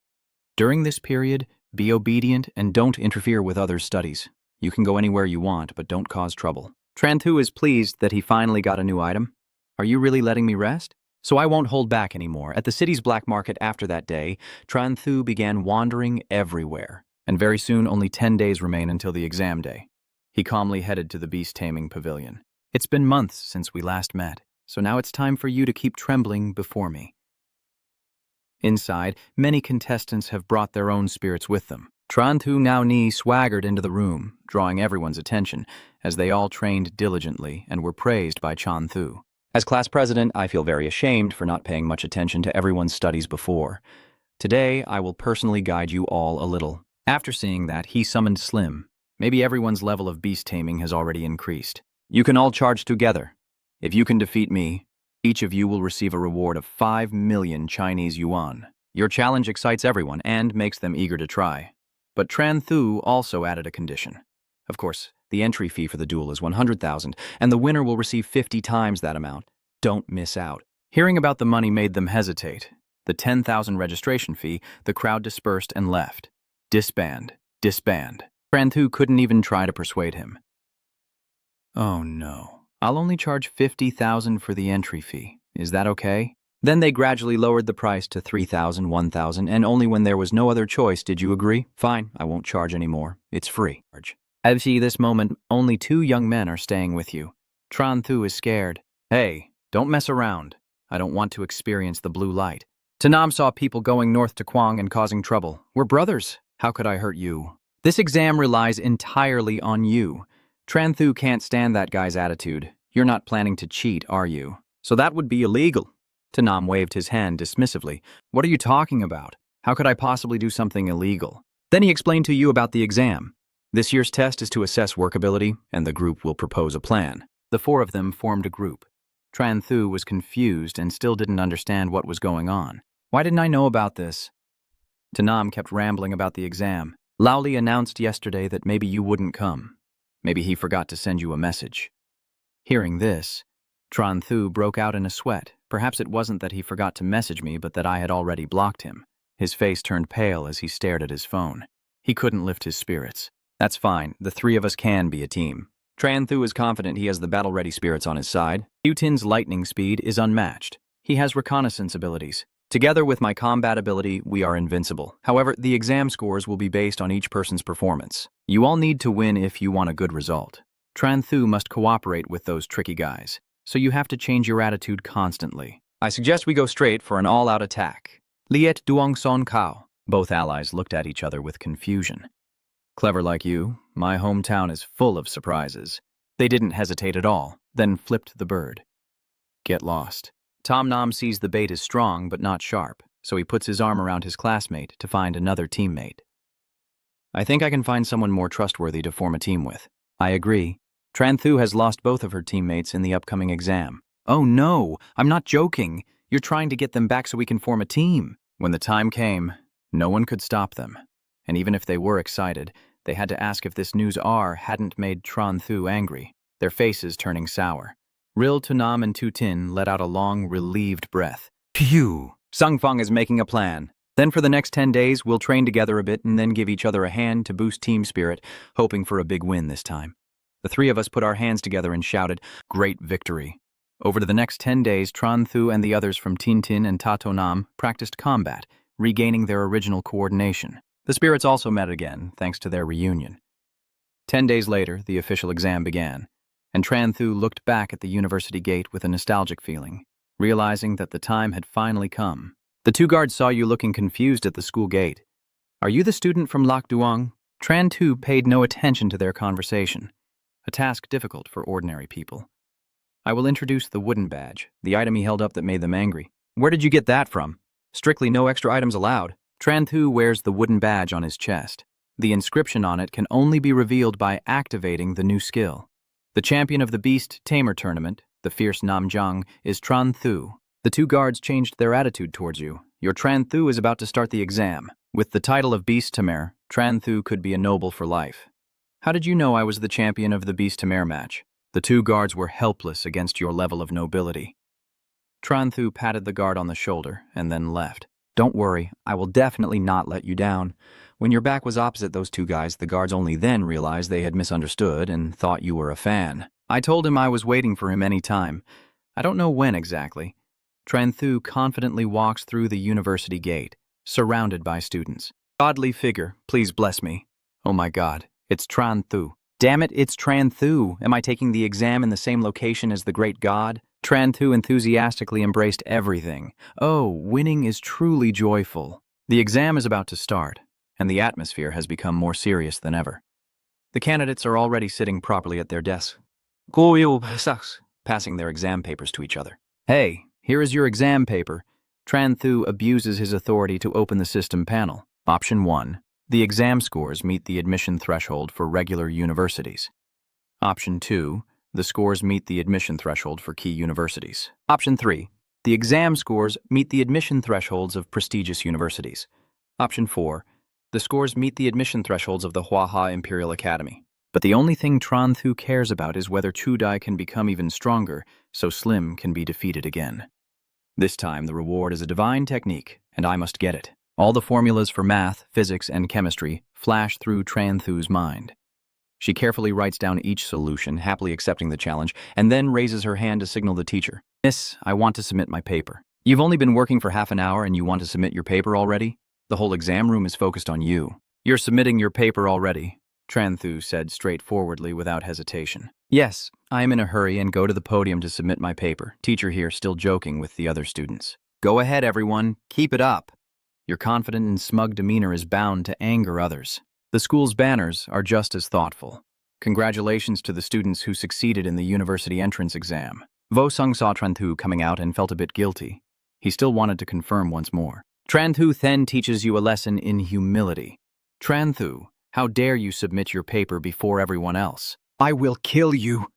During this period, be obedient and don't interfere with others' studies. You can go anywhere you want, but don't cause trouble." Tran Thu is pleased that he finally got a new item. Are you really letting me rest? So I won't hold back anymore. At the city's black market after that day, Tran Thu began wandering everywhere. And very soon, only 10 days remain until the exam day. He calmly headed to the beast-taming pavilion. It's been months since we last met, so now it's time for you to keep trembling before me. Inside, many contestants have brought their own spirits with them. Tran Thu Ngao Ni swaggered into the room, drawing everyone's attention, as they all trained diligently and were praised by Chan Thu. As class president, I feel very ashamed for not paying much attention to everyone's studies before. Today, I will personally guide you all a little. After seeing that, he summoned Slim. Maybe everyone's level of beast taming has already increased. You can all charge together. If you can defeat me, each of you will receive a reward of 5 million Chinese yuan. Your challenge excites everyone and makes them eager to try. But Tran Thu also added a condition. Of course, the entry fee for the duel is 100,000, and the winner will receive 50 times that amount. Don't miss out. Hearing about the money made them hesitate. The 10,000 registration fee, the crowd dispersed and left. Disband. Disband. Tran Thu couldn't even try to persuade him. Oh no. I'll only charge 50,000 for the entry fee. Is that okay? Then they gradually lowered the price to 3,000, 1,000, and only when there was no other choice did you agree? Fine, I won't charge anymore. It's free. At this moment, only 2 young men are staying with you. Tran Thu is scared. Hey, don't mess around. I don't want to experience the blue light. Tanam saw people going north to Kwang and causing trouble. We're brothers. How could I hurt you? This exam relies entirely on you. Tran Thu can't stand that guy's attitude. You're not planning to cheat, are you? So that would be illegal. Tanam waved his hand dismissively. What are you talking about? How could I possibly do something illegal? Then he explained to you about the exam. This year's test is to assess workability, and the group will propose a plan. The 4 of them formed a group. Tran Thu was confused and still didn't understand what was going on. Why didn't I know about this? Tanam kept rambling about the exam. Laoli announced yesterday that maybe you wouldn't come. Maybe he forgot to send you a message. Hearing this, Tran Thu broke out in a sweat. Perhaps it wasn't that he forgot to message me, but that I had already blocked him. His face turned pale as he stared at his phone. He couldn't lift his spirits. That's fine. The 3 of us can be a team. Tran Thu is confident he has the battle-ready spirits on his side. Yu Tin's lightning speed is unmatched. He has reconnaissance abilities. Together with my combat ability, we are invincible. However, the exam scores will be based on each person's performance. You all need to win if you want a good result. Tran Thu must cooperate with those tricky guys, so you have to change your attitude constantly. I suggest we go straight for an all-out attack. Liet Duong Son Kao. Both allies looked at each other with confusion. Clever like you, my hometown is full of surprises. They didn't hesitate at all, then flipped the bird. Get lost. Tom Nam sees the bait is strong but not sharp, so he puts his arm around his classmate to find another teammate. I think I can find someone more trustworthy to form a team with. I agree. Tran Thu has lost both of her teammates in the upcoming exam. Oh no, I'm not joking. You're trying to get them back so we can form a team. When the time came, no one could stop them. And even if they were excited, they had to ask if this news hadn't made Tran Thu angry, their faces turning sour. Ril, Tunam, and Tu Tin let out a long, relieved breath. Phew! Sung Fong is making a plan. Then for the next 10 days, we'll train together a bit and then give each other a hand to boost team spirit, hoping for a big win this time. The 3 of us put our hands together and shouted, "Great victory!" Over the next 10 days, Tran Thu and the others from Tintin and Tato Nam practiced combat, regaining their original coordination. The spirits also met again, thanks to their reunion. 10 days later, the official exam began, and Tran Thu looked back at the university gate with a nostalgic feeling, realizing that the time had finally come. The two guards saw you looking confused at the school gate. Are you the student from Lac Duong? Tran Thu paid no attention to their conversation, a task difficult for ordinary people. I will introduce the wooden badge, the item he held up that made them angry. Where did you get that from? Strictly no extra items allowed. Tran Thu wears the wooden badge on his chest. The inscription on it can only be revealed by activating the new skill. The champion of the Beast Tamer tournament, the fierce Nam Jiang, is Tran Thu. The two guards changed their attitude towards you. Your Tran Thu is about to start the exam. With the title of Beast Tamer, Tran Thu could be a noble for life. How did you know I was the champion of the Beast Tamer match? The two guards were helpless against your level of nobility. Tran Thu patted the guard on the shoulder and then left. Don't worry, I will definitely not let you down. When your back was opposite those two guys, the guards only then realized they had misunderstood and thought you were a fan. I told him I was waiting for him any time. I don't know when exactly. Tran Thu confidently walks through the university gate, surrounded by students. Godly figure, please bless me. Oh my God, it's Tran Thu. Damn it, it's Tran Thu. Am I taking the exam in the same location as the great god? Tran Thu enthusiastically embraced everything. Oh, winning is truly joyful. The exam is about to start, and the atmosphere has become more serious than ever. The candidates are already sitting properly at their desks, passing their exam papers to each other. Hey, here is your exam paper. Tran Thu abuses his authority to open the system panel. Option 1. The exam scores meet the admission threshold for regular universities. Option 2. The scores meet the admission threshold for key universities. Option 3. The exam scores meet the admission thresholds of prestigious universities. Option 4. The scores meet the admission thresholds of the Huaha Imperial Academy. But the only thing Tran Thu cares about is whether Chudai can become even stronger, so Slim can be defeated again. This time, the reward is a divine technique, and I must get it. All the formulas for math, physics, and chemistry flash through Tran Thu's mind. She carefully writes down each solution, happily accepting the challenge, and then raises her hand to signal the teacher. Miss, I want to submit my paper. You've only been working for half an hour and you want to submit your paper already? The whole exam room is focused on you. You're submitting your paper already, Tran Thu said straightforwardly without hesitation. Yes, I am in a hurry and go to the podium to submit my paper. Teacher here still joking with the other students. Go ahead, everyone. Keep it up. Your confident and smug demeanor is bound to anger others. The school's banners are just as thoughtful. Congratulations to the students who succeeded in the university entrance exam. Vo Sung saw Tran Thu coming out and felt a bit guilty. He still wanted to confirm once more. Tran Thu then teaches you a lesson in humility. Tran Thu, how dare you submit your paper before everyone else? I will kill you.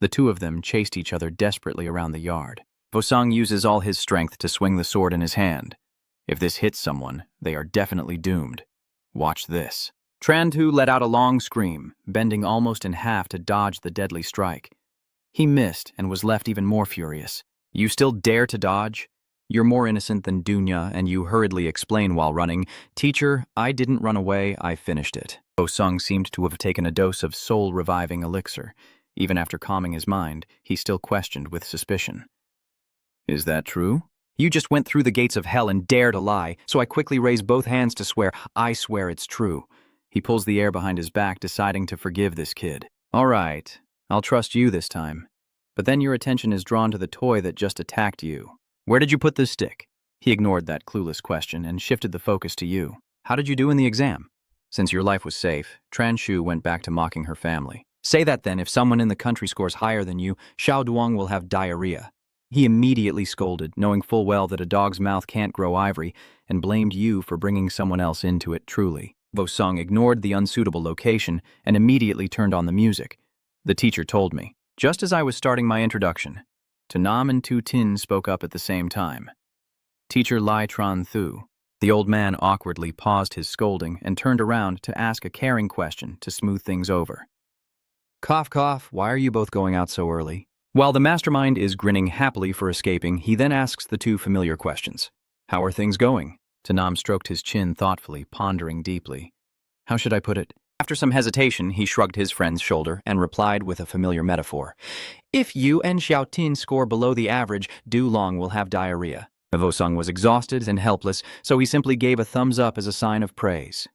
The two of them chased each other desperately around the yard. Vo Sung uses all his strength to swing the sword in his hand. If this hits someone, they are definitely doomed. Watch this. Tran Thu let out a long scream, bending almost in half to dodge the deadly strike. He missed and was left even more furious. You still dare to dodge? You're more innocent than Dunya, and you hurriedly explain while running, Teacher, I didn't run away, I finished it. Vo Sung seemed to have taken a dose of soul-reviving elixir. Even after calming his mind, he still questioned with suspicion. Is that true? You just went through the gates of hell and dared to lie, so I quickly raise both hands to swear, I swear it's true. He pulls the air behind his back, deciding to forgive this kid. All right, I'll trust you this time. But then your attention is drawn to the toy that just attacked you. Where did you put this stick? He ignored that clueless question and shifted the focus to you. How did you do in the exam? Since your life was safe, Tran Shu went back to mocking her family. Say that then, if someone in the country scores higher than you, Xiao Duong will have diarrhea. He immediately scolded, knowing full well that a dog's mouth can't grow ivory, and blamed you for bringing someone else into it truly. Vo Sung ignored the unsuitable location and immediately turned on the music. The teacher told me, just as I was starting my introduction. To Nam and Tu Tin spoke up at the same time. Teacher Lai Tran Thu. The old man awkwardly paused his scolding and turned around to ask a caring question to smooth things over. Cough, cough, why are you both going out so early? While the mastermind is grinning happily for escaping, he then asks the two familiar questions. How are things going? Tanam stroked his chin thoughtfully, pondering deeply. How should I put it? After some hesitation, he shrugged his friend's shoulder and replied with a familiar metaphor. If you and Xiaotin score below the average, Du Long will have diarrhea. Vosong was exhausted and helpless, so he simply gave a thumbs up as a sign of praise.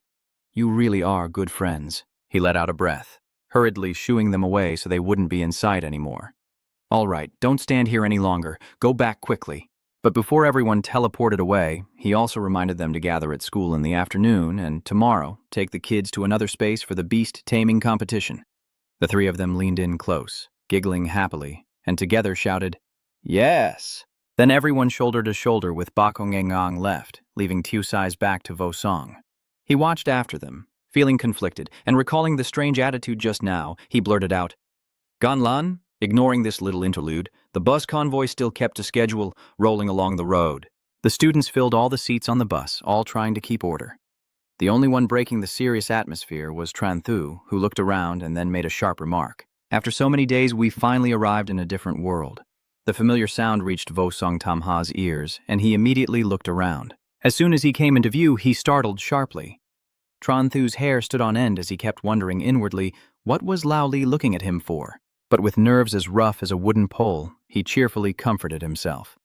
You really are good friends. He let out a breath, hurriedly shooing them away so they wouldn't be in sight anymore. All right, don't stand here any longer. Go back quickly. But before everyone teleported away, he also reminded them to gather at school in the afternoon and tomorrow take the kids to another space for the beast taming competition. The three of them leaned in close, giggling happily, and together shouted, Yes! Then everyone shoulder to shoulder with Bakongeng left, leaving Tiusai's back to Vosong. He watched after them, feeling conflicted, and recalling the strange attitude just now, he blurted out, Ganlan? Ignoring this little interlude, the bus convoy still kept to schedule, rolling along the road. The students filled all the seats on the bus, all trying to keep order. The only one breaking the serious atmosphere was Tranthu, who looked around and then made a sharp remark. After so many days, we finally arrived in a different world. The familiar sound reached Vosong Tamha's ears, and he immediately looked around. As soon as he came into view, he startled sharply. Tranthu's hair stood on end as he kept wondering inwardly, what was Lao Li looking at him for? But with nerves as rough as a wooden pole, he cheerfully comforted himself.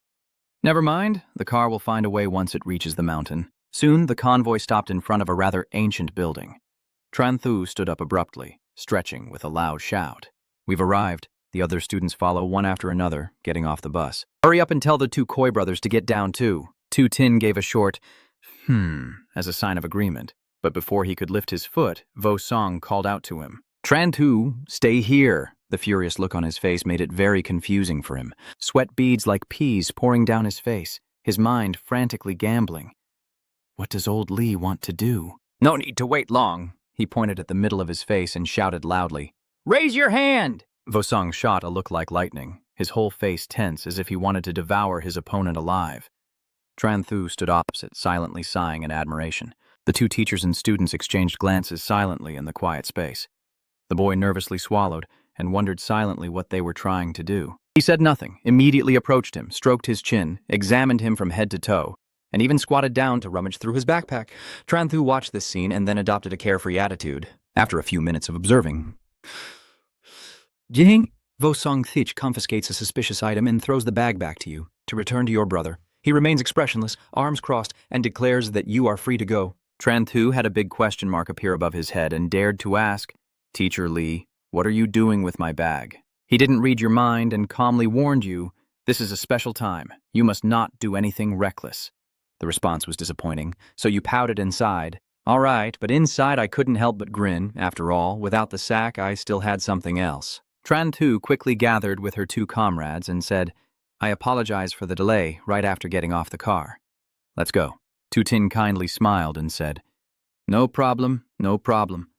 Never mind, the car will find a way once it reaches the mountain. Soon, the convoy stopped in front of a rather ancient building. Tranthu stood up abruptly, stretching with a loud shout. We've arrived. The other students follow one after another, getting off the bus. Hurry up and tell the two Koi brothers to get down too. Tu Tin gave a short, as a sign of agreement. But before he could lift his foot, Vosong called out to him. Tranthu, stay here. The furious look on his face made it very confusing for him. Sweat beads like peas pouring down his face, his mind frantically gambling. What does old Li want to do? No need to wait long. He pointed at the middle of his face and shouted loudly, Raise your hand! Vosong shot a look like lightning, his whole face tense as if he wanted to devour his opponent alive. Tranthu stood opposite, silently sighing in admiration. The two teachers and students exchanged glances silently in the quiet space. The boy nervously swallowed and wondered silently what they were trying to do. He said nothing, immediately approached him, stroked his chin, examined him from head to toe, and even squatted down to rummage through his backpack. Tranthu watched this scene and then adopted a carefree attitude. After a few minutes of observing, Jing, Vosong Thich confiscates a suspicious item and throws the bag back to you, to return to your brother. He remains expressionless, arms crossed, and declares that you are free to go. Tranthu had a big question mark appear above his head and dared to ask, Teacher Li, what are you doing with my bag? He didn't read your mind and calmly warned you, this is a special time. You must not do anything reckless. The response was disappointing, so you pouted inside. All right, but inside I couldn't help but grin. After all, without the sack, I still had something else. Tranthu quickly gathered with her two comrades and said, I apologize for the delay right after getting off the car. Let's go. Tu Tin kindly smiled and said, No problem, no problem.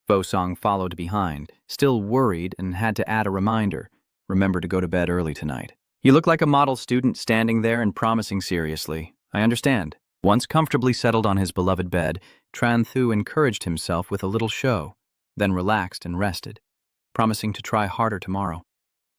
Vosong followed behind, still worried, and had to add a reminder. Remember to go to bed early tonight. You look like a model student standing there and promising seriously. I understand. Once comfortably settled on his beloved bed, Tranthu encouraged himself with a little show, then relaxed and rested, promising to try harder tomorrow.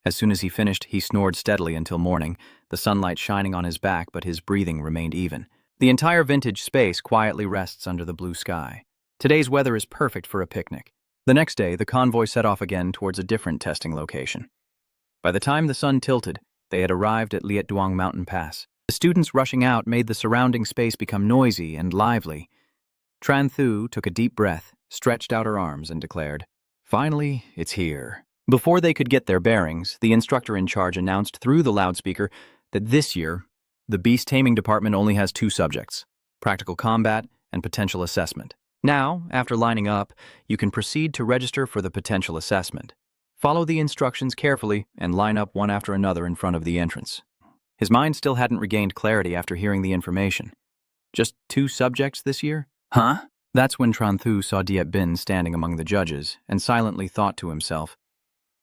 As soon as he finished, he snored steadily until morning, the sunlight shining on his back, but his breathing remained even. The entire vintage space quietly rests under the blue sky. Today's weather is perfect for a picnic. The next day, the convoy set off again towards a different testing location. By the time the sun tilted, they had arrived at Liet Duong Mountain Pass. The students rushing out made the surrounding space become noisy and lively. Tranthu took a deep breath, stretched out her arms, and declared, Finally, it's here. Before they could get their bearings, the instructor in charge announced through the loudspeaker that this year, the Beast Taming Department only has 2 subjects, practical combat and potential assessment. Now, after lining up, you can proceed to register for the potential assessment. Follow the instructions carefully and line up one after another in front of the entrance. His mind still hadn't regained clarity after hearing the information. Just 2 subjects this year? Huh? That's when Tranthu saw Diep Bin standing among the judges and silently thought to himself,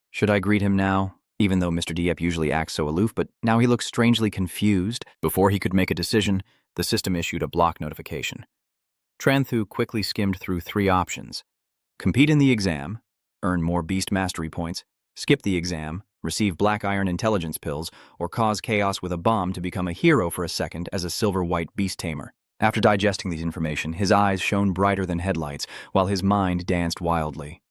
should I greet him now? Even though Mr. Diep usually acts so aloof, but now he looks strangely confused. Before he could make a decision, the system issued a block notification. Tranthu quickly skimmed through 3 options. Compete in the exam, earn more beast mastery points, skip the exam, receive black iron intelligence pills, or cause chaos with a bomb to become a hero for a second as a silver-white beast tamer. After digesting these information, his eyes shone brighter than headlights, while his mind danced wildly.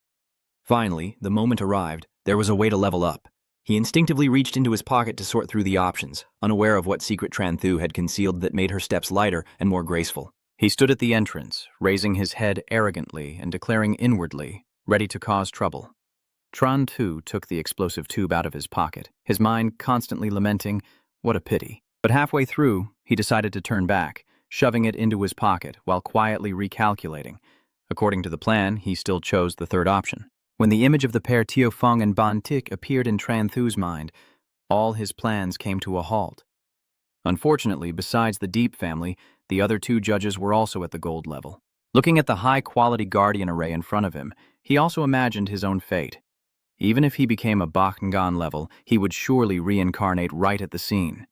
Finally, the moment arrived. There was a way to level up. He instinctively reached into his pocket to sort through the options, unaware of what secret Tran Thu had concealed that made her steps lighter and more graceful. He stood at the entrance, raising his head arrogantly and declaring inwardly, ready to cause trouble. Tran Thu took the explosive tube out of his pocket, his mind constantly lamenting, what a pity. But halfway through, he decided to turn back, shoving it into his pocket while quietly recalculating. According to the plan, he still chose the third option. When the image of the pair Tio Feng and Ban Tik appeared in Tran Thu's mind, all his plans came to a halt. Unfortunately, besides the Deep family, the other two judges were also at the gold level. Looking at the high-quality guardian array in front of him, he also imagined his own fate. Even if he became a Bakugan level, he would surely reincarnate right at the scene.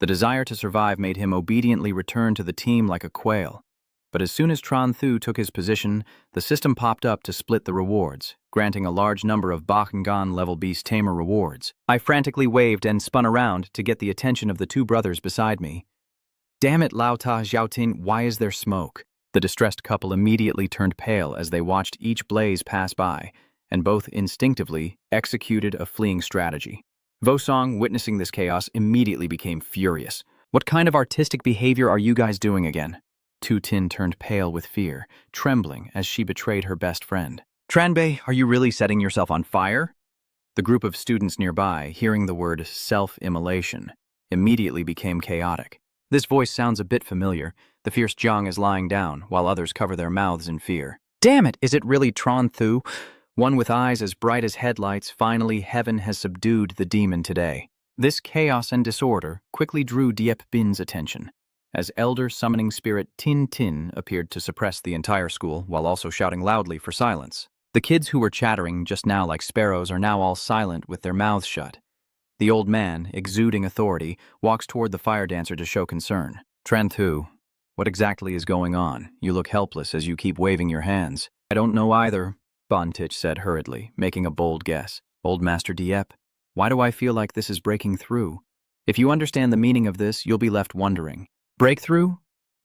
The desire to survive made him obediently return to the team like a quail. But as soon as Tran Thu took his position, the system popped up to split the rewards, granting a large number of Bakugan-level Beast Tamer rewards. I frantically waved and spun around to get the attention of the two brothers beside me. Damn it, Lao Ta Xiaotin, why is there smoke? The distressed couple immediately turned pale as they watched each blaze pass by, and both instinctively executed a fleeing strategy. Vosong, witnessing this chaos, immediately became furious. What kind of artistic behavior are you guys doing again? Tu Tin turned pale with fear, trembling as she betrayed her best friend. Tranbei, are you really setting yourself on fire? The group of students nearby, hearing the word self-immolation, immediately became chaotic. This voice sounds a bit familiar. The fierce Jiang is lying down, while others cover their mouths in fear. Damn it, is it really Tran Thu? One with eyes as bright as headlights, finally heaven has subdued the demon today. This chaos and disorder quickly drew Diep Bin's attention, as elder summoning spirit Tin Tin appeared to suppress the entire school while also shouting loudly for silence. The kids who were chattering just now like sparrows are now all silent with their mouths shut. The old man, exuding authority, walks toward the fire dancer to show concern. Tran Thu, what exactly is going on? You look helpless as you keep waving your hands. I don't know either, Bontich said hurriedly, making a bold guess. Old Master Diep, why do I feel like this is breaking through? If you understand the meaning of this, you'll be left wondering. Breakthrough?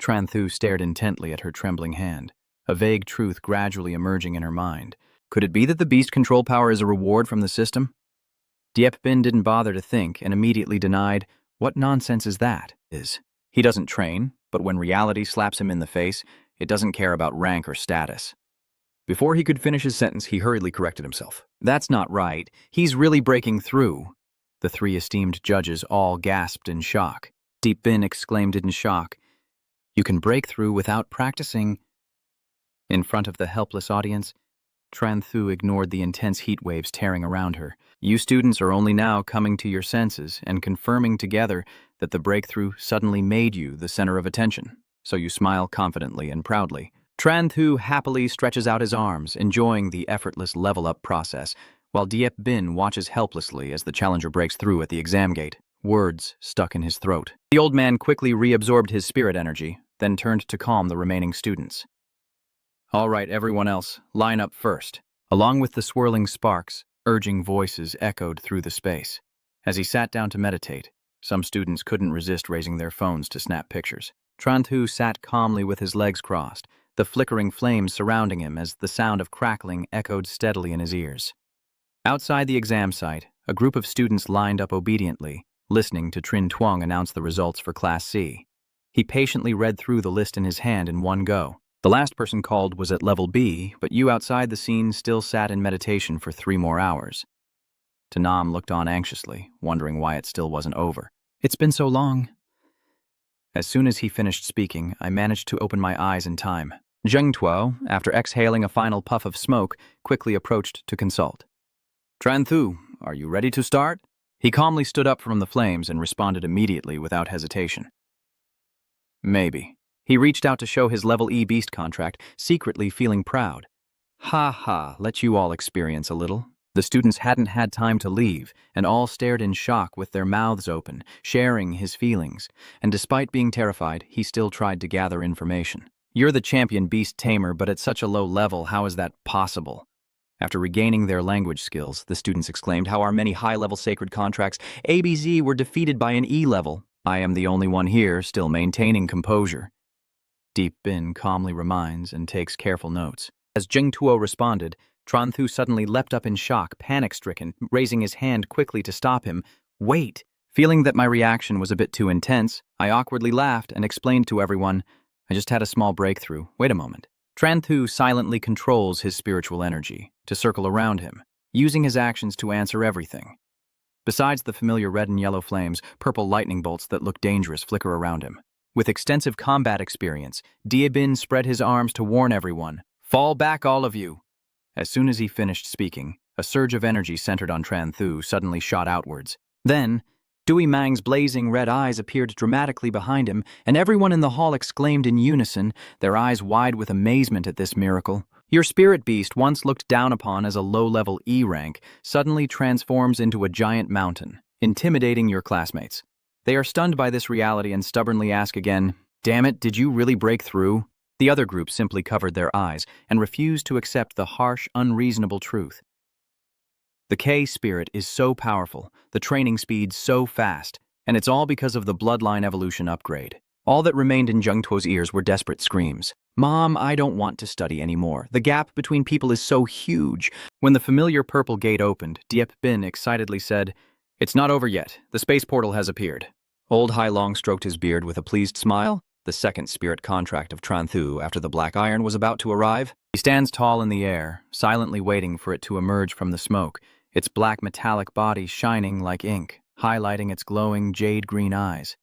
Tran Thu stared intently at her trembling hand, a vague truth gradually emerging in her mind. Could it be that the beast control power is a reward from the system? Diep Bin didn't bother to think and immediately denied, what nonsense is that? He doesn't train, but when reality slaps him in the face, it doesn't care about rank or status. Before he could finish his sentence, he hurriedly corrected himself. That's not right. He's really breaking through. The three esteemed judges all gasped in shock. Deep Bin exclaimed in shock, You can break through without practicing. In front of the helpless audience, Tran Thu ignored the intense heat waves tearing around her. You students are only now coming to your senses and confirming together that the breakthrough suddenly made you the center of attention. So you smile confidently and proudly. Tran Thu happily stretches out his arms, enjoying the effortless level-up process, while Diep Bin watches helplessly as the challenger breaks through at the exam gate, words stuck in his throat. The old man quickly reabsorbed his spirit energy, then turned to calm the remaining students. All right, everyone else, line up first. Along with the swirling sparks, urging voices echoed through the space. As he sat down to meditate, some students couldn't resist raising their phones to snap pictures. Tran Thu sat calmly with his legs crossed, the flickering flames surrounding him as the sound of crackling echoed steadily in his ears. Outside the exam site, a group of students lined up obediently, listening to Trin Tuong announce the results for Class C. He patiently read through the list in his hand in one go. The last person called was at level B, but you outside the scene still sat in meditation for 3 more hours. Tanam looked on anxiously, wondering why it still wasn't over. It's been so long. As soon as he finished speaking, I managed to open my eyes in time. Zheng Tuo, after exhaling a final puff of smoke, quickly approached to consult. Tran Thu, are you ready to start? He calmly stood up from the flames and responded immediately without hesitation. Maybe. He reached out to show his level E beast contract, secretly feeling proud. Ha ha, let you all experience a little. The students hadn't had time to leave, and all stared in shock with their mouths open, sharing his feelings. And despite being terrified, he still tried to gather information. You're the champion beast tamer, but at such a low level, how is that possible? After regaining their language skills, the students exclaimed how our many high-level sacred contracts, ABZ, were defeated by an E level. I am the only one here still maintaining composure. Deep Bin calmly reminds and takes careful notes. As Jing Tuo responded, Tran Thu suddenly leapt up in shock, panic-stricken, raising his hand quickly to stop him. Wait! Feeling that my reaction was a bit too intense, I awkwardly laughed and explained to everyone, I just had a small breakthrough. Wait a moment. Tran Thu silently controls his spiritual energy to circle around him, using his actions to answer everything. Besides the familiar red and yellow flames, purple lightning bolts that look dangerous flicker around him. With extensive combat experience, Die Bin spread his arms to warn everyone, "Fall back, all of you!" As soon as he finished speaking, a surge of energy centered on Tran Thu suddenly shot outwards. Then, Dewey Mang's blazing red eyes appeared dramatically behind him, and everyone in the hall exclaimed in unison, their eyes wide with amazement at this miracle. Your spirit beast, once looked down upon as a low-level E rank, suddenly transforms into a giant mountain, intimidating your classmates. They are stunned by this reality and stubbornly ask again, "Damn it, did you really break through?" The other group simply covered their eyes and refused to accept the harsh, unreasonable truth. The K spirit is so powerful, the training speed so fast, and it's all because of the bloodline evolution upgrade. All that remained in Jung Tuo's ears were desperate screams. "Mom, I don't want to study anymore. The gap between people is so huge." When the familiar purple gate opened, Diep Bin excitedly said, "It's not over yet. The space portal has appeared." Old Hai Long stroked his beard with a pleased smile. The second spirit contract of Tran Thu after the black iron was about to arrive. He stands tall in the air, silently waiting for it to emerge from the smoke, its black metallic body shining like ink, highlighting its glowing jade-green eyes.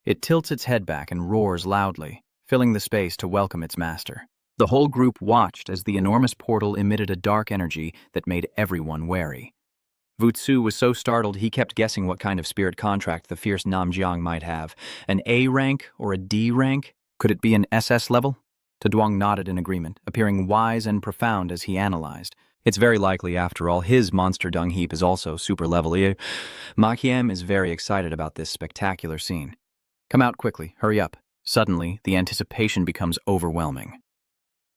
It tilts its head back and roars loudly, filling the space to welcome its master. The whole group watched as the enormous portal emitted a dark energy that made everyone wary. Wu Tzu was so startled he kept guessing what kind of spirit contract the fierce Nam Jiang might have. An A rank or a D rank? Could it be an SS level? Taduang nodded in agreement, appearing wise and profound as he analyzed. It's very likely, after all, his monster dung heap is also super level. Ma Kiem is very excited about this spectacular scene. Come out quickly, hurry up. Suddenly, the anticipation becomes overwhelming.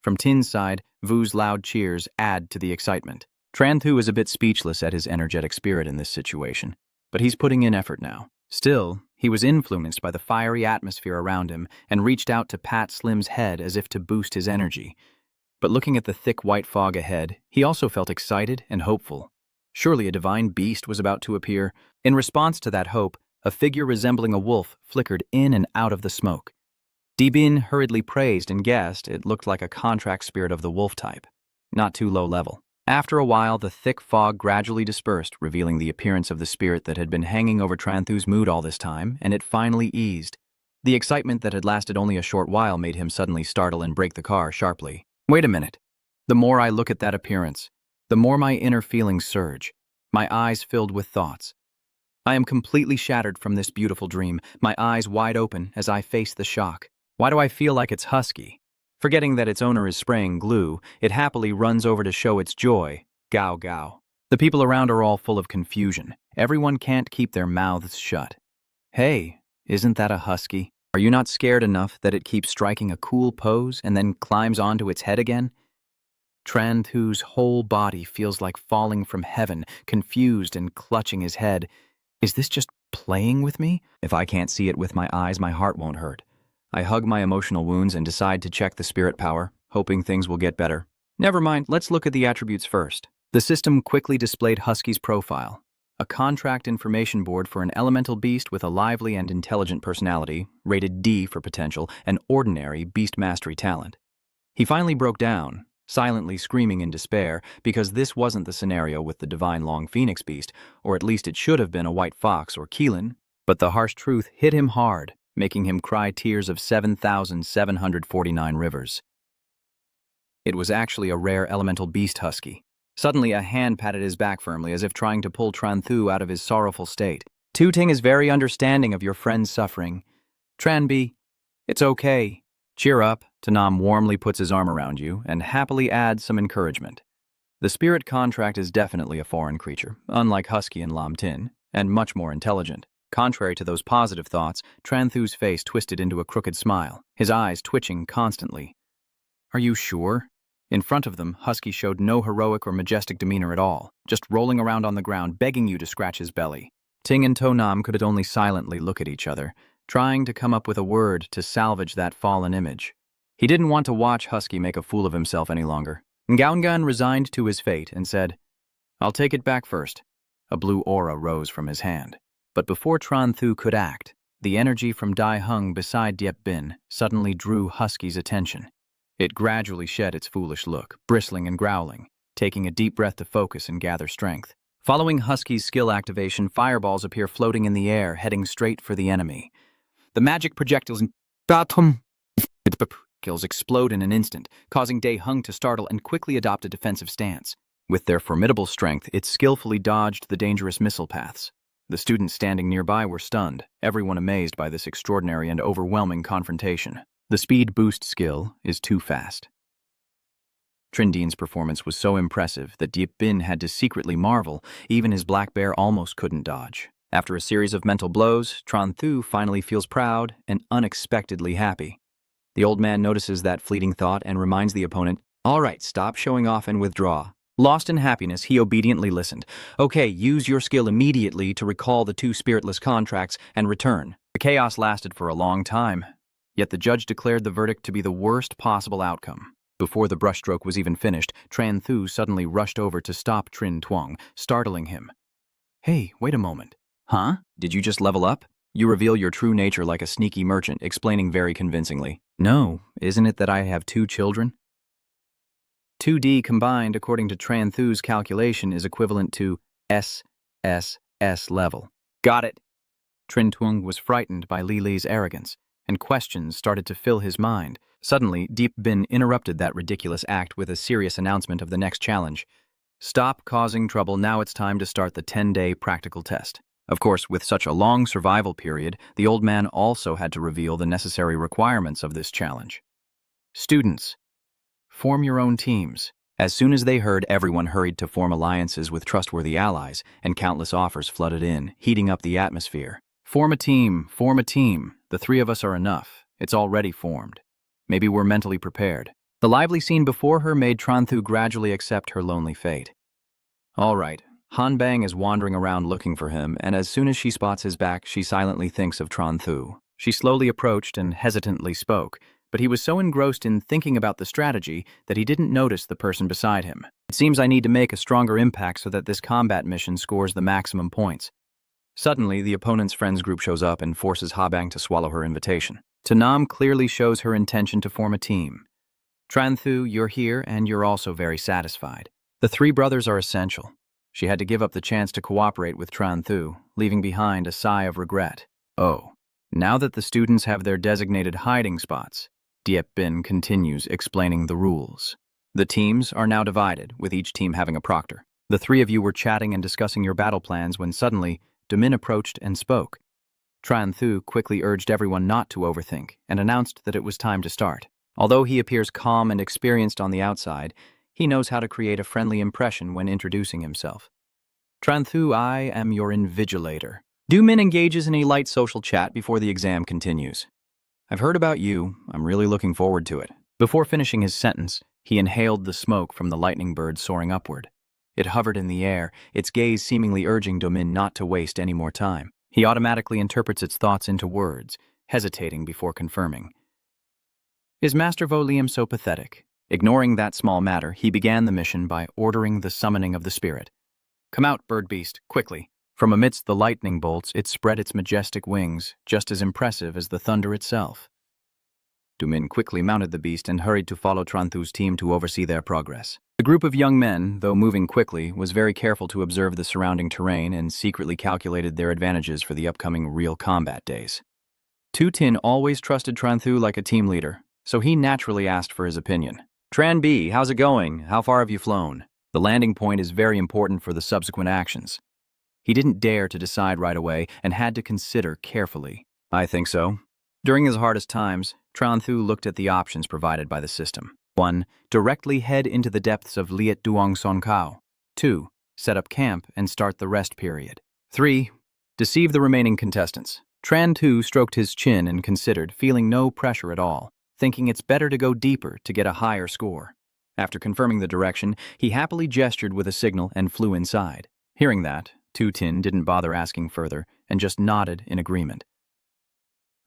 From Tin's side, Vu's loud cheers add to the excitement. Tran Thu is a bit speechless at his energetic spirit in this situation, but he's putting in effort now. Still, he was influenced by the fiery atmosphere around him and reached out to pat Slim's head as if to boost his energy. But looking at the thick white fog ahead, he also felt excited and hopeful. Surely a divine beast was about to appear. In response to that hope, a figure resembling a wolf flickered in and out of the smoke. Dibin hurriedly praised and guessed it looked like a contract spirit of the wolf type, not too low level. After a while, the thick fog gradually dispersed, revealing the appearance of the spirit that had been hanging over Tran Thu's mood all this time, and it finally eased. The excitement that had lasted only a short while made him suddenly startle and brake the car sharply. Wait a minute. The more I look at that appearance, the more my inner feelings surge, my eyes filled with thoughts. I am completely shattered from this beautiful dream, my eyes wide open as I face the shock. Why do I feel like it's husky? Forgetting that its owner is spraying glue, it happily runs over to show its joy. Gao gao. The people around are all full of confusion. Everyone can't keep their mouths shut. Hey, isn't that a husky? Are you not scared enough that it keeps striking a cool pose and then climbs onto its head again? Tran Thu's whole body feels like falling from heaven, confused and clutching his head. Is this just playing with me? If I can't see it with my eyes, my heart won't hurt. I hug my emotional wounds and decide to check the spirit power, hoping things will get better. Never mind, let's look at the attributes first. The system quickly displayed Husky's profile. A contract information board for an elemental beast with a lively and intelligent personality, rated D for potential, and ordinary beast mastery talent. He finally broke down, silently screaming in despair, because this wasn't the scenario with the divine long phoenix beast, or at least it should have been a white fox or Keelan. But the harsh truth hit him hard, making him cry tears of 7,749 rivers. It was actually a rare elemental beast husky. Suddenly, a hand patted his back firmly as if trying to pull Tran Thu out of his sorrowful state. Tu Ting is very understanding of your friend's suffering. Tranbi, it's okay. Cheer up. Tanam warmly puts his arm around you and happily adds some encouragement. The spirit contract is definitely a foreign creature, unlike Husky and Lam Tin, and much more intelligent. Contrary to those positive thoughts, Tran Thu's face twisted into a crooked smile, his eyes twitching constantly. Are you sure? In front of them, Husky showed no heroic or majestic demeanor at all, just rolling around on the ground, begging you to scratch his belly. Ting and Tonam could only silently look at each other, trying to come up with a word to salvage that fallen image. He didn't want to watch Husky make a fool of himself any longer. Ngaungan resigned to his fate and said, "I'll take it back first." A blue aura rose from his hand. But before Tran Thu could act, the energy from Dai Hung beside Diep Bin suddenly drew Husky's attention. It gradually shed its foolish look, bristling and growling, taking a deep breath to focus and gather strength. Following Husky's skill activation, fireballs appear floating in the air, heading straight for the enemy. The magic projectiles and kills explode in an instant, causing Dai Hung to startle and quickly adopt a defensive stance. With their formidable strength, it skillfully dodged the dangerous missile paths. The students standing nearby were stunned, everyone amazed by this extraordinary and overwhelming confrontation. The speed boost skill is too fast. Trindine's performance was so impressive that Diep Bin had to secretly marvel. Even his black bear almost couldn't dodge. After a series of mental blows, Tran Thu finally feels proud and unexpectedly happy. The old man notices that fleeting thought and reminds the opponent, "All right, stop showing off and withdraw." Lost in happiness, he obediently listened. "Okay, use your skill immediately to recall the 2 spiritless contracts and return." The chaos lasted for a long time, yet the judge declared the verdict to be the worst possible outcome. Before the brushstroke was even finished, Tran Thu suddenly rushed over to stop Trin Tuong, startling him. "Hey, wait a moment." "Huh? Did you just level up?" You reveal your true nature like a sneaky merchant, explaining very convincingly. "No, isn't it that I have 2 children?" 2D combined, according to Tran Thu's calculation, is equivalent to SSS level. "Got it." Trin Tuong was frightened by Li Li's arrogance, and questions started to fill his mind. Suddenly, Diep Bin interrupted that ridiculous act with a serious announcement of the next challenge. "Stop causing trouble, now it's time to start the 10-day practical test." Of course, with such a long survival period, the old man also had to reveal the necessary requirements of this challenge. "Students, form your own teams." As soon as they heard, everyone hurried to form alliances with trustworthy allies, and countless offers flooded in, heating up the atmosphere. Form a team, form a team. The 3 of us are enough. It's already formed. Maybe we're mentally prepared." The lively scene before her made Tran Thu gradually accept her lonely fate. All right. Han Bang is wandering around looking for him, and as soon as she spots his back, she silently thinks of Tran Thu. She slowly approached and hesitantly spoke, but he was so engrossed in thinking about the strategy that he didn't notice the person beside him. "It seems I need to make a stronger impact so that this combat mission scores the maximum points." Suddenly, the opponent's friends group shows up and forces Ha Bang to swallow her invitation. Tanam clearly shows her intention to form a team. "Tran Thu, you're here, and you're also very satisfied." The 3 brothers are essential. She had to give up the chance to cooperate with Tran Thu, leaving behind a sigh of regret. Oh, now that the students have their designated hiding spots, Diep Bin continues explaining the rules. The teams are now divided, with each team having a proctor. The 3 of you were chatting and discussing your battle plans when suddenly, Dumin approached and spoke. Tran Thu quickly urged everyone not to overthink and announced that it was time to start. Although he appears calm and experienced on the outside, he knows how to create a friendly impression when introducing himself. "Tran Thu, I am your invigilator." Dumin engages in a light social chat before the exam continues. "I've heard about you. I'm really looking forward to it." Before finishing his sentence, he inhaled the smoke from the lightning bird soaring upward. It hovered in the air, its gaze seemingly urging Dumin not to waste any more time. He automatically interprets its thoughts into words, hesitating before confirming. "Is Master Vo Liam so pathetic?" Ignoring that small matter, he began the mission by ordering the summoning of the spirit. "Come out, bird beast, quickly." From amidst the lightning bolts, it spread its majestic wings, just as impressive as the thunder itself. Dumin quickly mounted the beast and hurried to follow Tran Thu's team to oversee their progress. The group of young men, though moving quickly, was very careful to observe the surrounding terrain and secretly calculated their advantages for the upcoming real combat days. Tu Tin always trusted Tran Thu like a team leader, so he naturally asked for his opinion. "Tran B, how's it going? How far have you flown?" The landing point is very important for the subsequent actions. He didn't dare to decide right away and had to consider carefully. "I think so." During his hardest times, Tran Thu looked at the options provided by the system. 1. Directly head into the depths of Liet Duong Son Kao. 2. Set up camp and start the rest period. 3. Deceive the remaining contestants. Tran Thu stroked his chin and considered, feeling no pressure at all, thinking it's better to go deeper to get a higher score. After confirming the direction, he happily gestured with a signal and flew inside. Hearing that, Tu Tin didn't bother asking further and just nodded in agreement.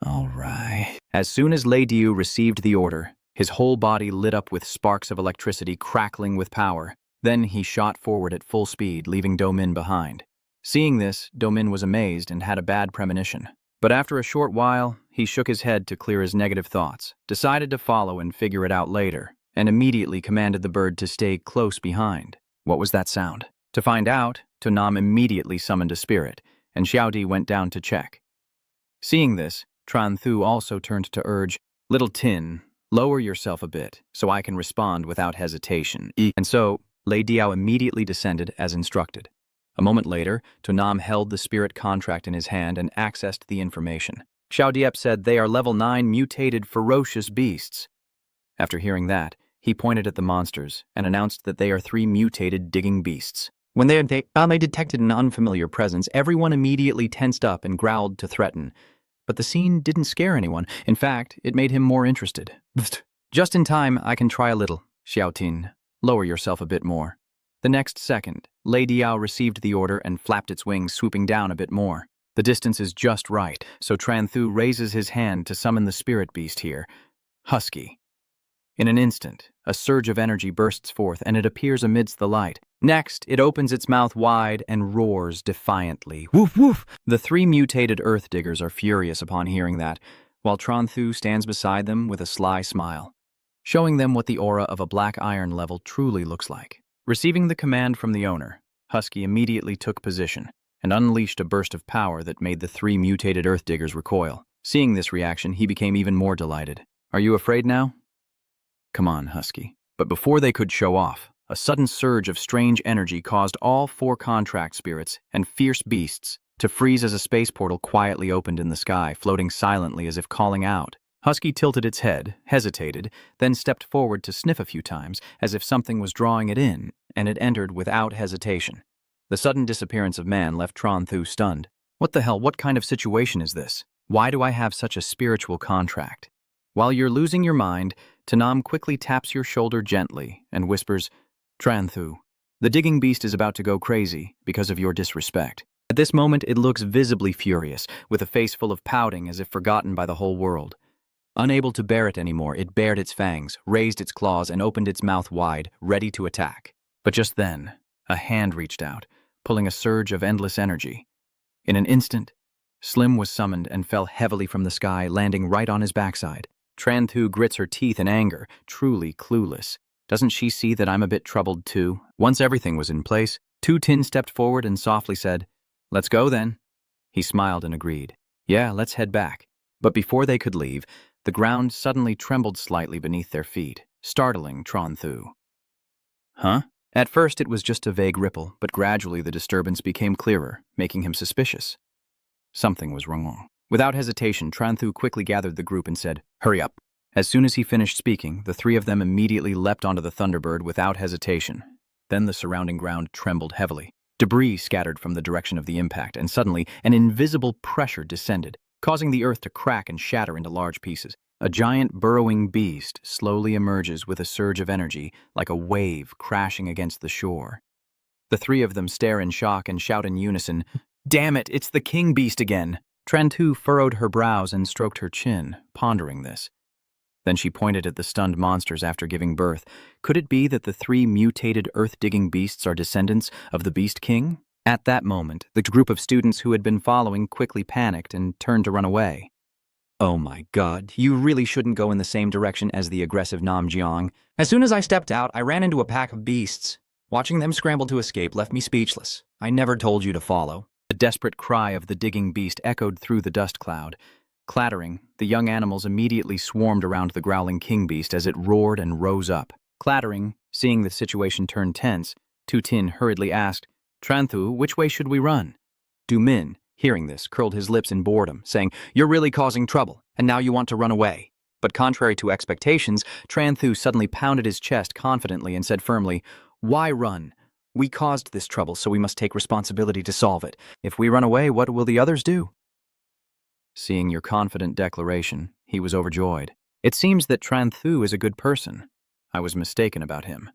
All right. As soon as Lei Diu received the order, His whole body lit up with sparks of electricity crackling with power. Then he shot forward at full speed, leaving Domin behind. Seeing this, Domin was amazed and had a bad premonition. But after a short while, he shook his head to clear his negative thoughts, decided to follow and figure it out later, and immediately commanded the bird to stay close behind. What was that sound? To find out, Tonam immediately summoned a spirit, and Xiaodi went down to check. Seeing this, Tran Thu also turned to urge, "Little Tin, lower yourself a bit, so I can respond without hesitation." And so, Lei Diao immediately descended as instructed. A moment later, Tonam held the spirit contract in his hand and accessed the information. Xiao Diep said they are level 9 mutated ferocious beasts. After hearing that, he pointed at the monsters and announced that they are 3 mutated digging beasts. When they detected an unfamiliar presence, everyone immediately tensed up and growled to threaten. But the scene didn't scare anyone. In fact, it made him more interested. "Just in time, I can try a little, Xiao Tin. Lower yourself a bit more." The next second, Lei Diao received the order and flapped its wings, swooping down a bit more. The distance is just right, so Tran Thu raises his hand to summon the spirit beast here, Husky. In an instant, a surge of energy bursts forth and it appears amidst the light. Next, it opens its mouth wide and roars defiantly. Woof woof! The 3 mutated earth diggers are furious upon hearing that, while Tran Thu stands beside them with a sly smile, showing them what the aura of a black iron level truly looks like. Receiving the command from the owner, Husky immediately took position and unleashed a burst of power that made the 3 mutated earth diggers recoil. Seeing this reaction, he became even more delighted. "Are you afraid now? Come on, Husky." But before they could show off, a sudden surge of strange energy caused all 4 contract spirits and fierce beasts to freeze as a space portal quietly opened in the sky, floating silently as if calling out. Husky tilted its head, hesitated, then stepped forward to sniff a few times, as if something was drawing it in, and it entered without hesitation. The sudden disappearance of man left Tran Thu stunned. What the hell, what kind of situation is this? Why do I have such a spiritual contract? While you're losing your mind, Tanam quickly taps your shoulder gently and whispers, "Tran Thu, the digging beast is about to go crazy because of your disrespect." At this moment, it looks visibly furious, with a face full of pouting as if forgotten by the whole world. Unable to bear it anymore, it bared its fangs, raised its claws, and opened its mouth wide, ready to attack. But just then, a hand reached out, pulling a surge of endless energy. In an instant, Slim was summoned and fell heavily from the sky, landing right on his backside. Tran Thu grits her teeth in anger, truly clueless. Doesn't she see that I'm a bit troubled too? Once everything was in place, Tu Tin stepped forward and softly said, "Let's go then." He smiled and agreed. "Yeah, let's head back." But before they could leave, the ground suddenly trembled slightly beneath their feet, startling Tran Thu. Huh? At first it was just a vague ripple, but gradually the disturbance became clearer, making him suspicious. Something was wrong. Without hesitation, Tran Thu quickly gathered the group and said, "Hurry up." As soon as he finished speaking, the 3 of them immediately leapt onto the Thunderbird without hesitation. Then the surrounding ground trembled heavily. Debris scattered from the direction of the impact, and suddenly an invisible pressure descended, causing the earth to crack and shatter into large pieces. A giant burrowing beast slowly emerges with a surge of energy, like a wave crashing against the shore. The 3 of them stare in shock and shout in unison, "Damn it, it's the king beast again!" Tran Thu furrowed her brows and stroked her chin, pondering this. Then she pointed at the stunned monsters after giving birth. Could it be that the 3 mutated earth-digging beasts are descendants of the Beast King? At that moment, the group of students who had been following quickly panicked and turned to run away. "Oh my god, you really shouldn't go in the same direction as the aggressive Namjiang. As soon as I stepped out, I ran into a pack of beasts. Watching them scramble to escape left me speechless. I never told you to follow." The desperate cry of the digging beast echoed through the dust cloud. Clattering, the young animals immediately swarmed around the growling king beast as it roared and rose up. Clattering, seeing the situation turn tense, Tu Tin hurriedly asked, "Tran Thu, which way should we run?" Du Min, hearing this, curled his lips in boredom, saying, "You're really causing trouble, and now you want to run away." But contrary to expectations, Tran Thu suddenly pounded his chest confidently and said firmly, "Why run? We caused this trouble, so we must take responsibility to solve it. If we run away, what will the others do?" Seeing your confident declaration, he was overjoyed. It seems that Tran Thu is a good person. I was mistaken about him.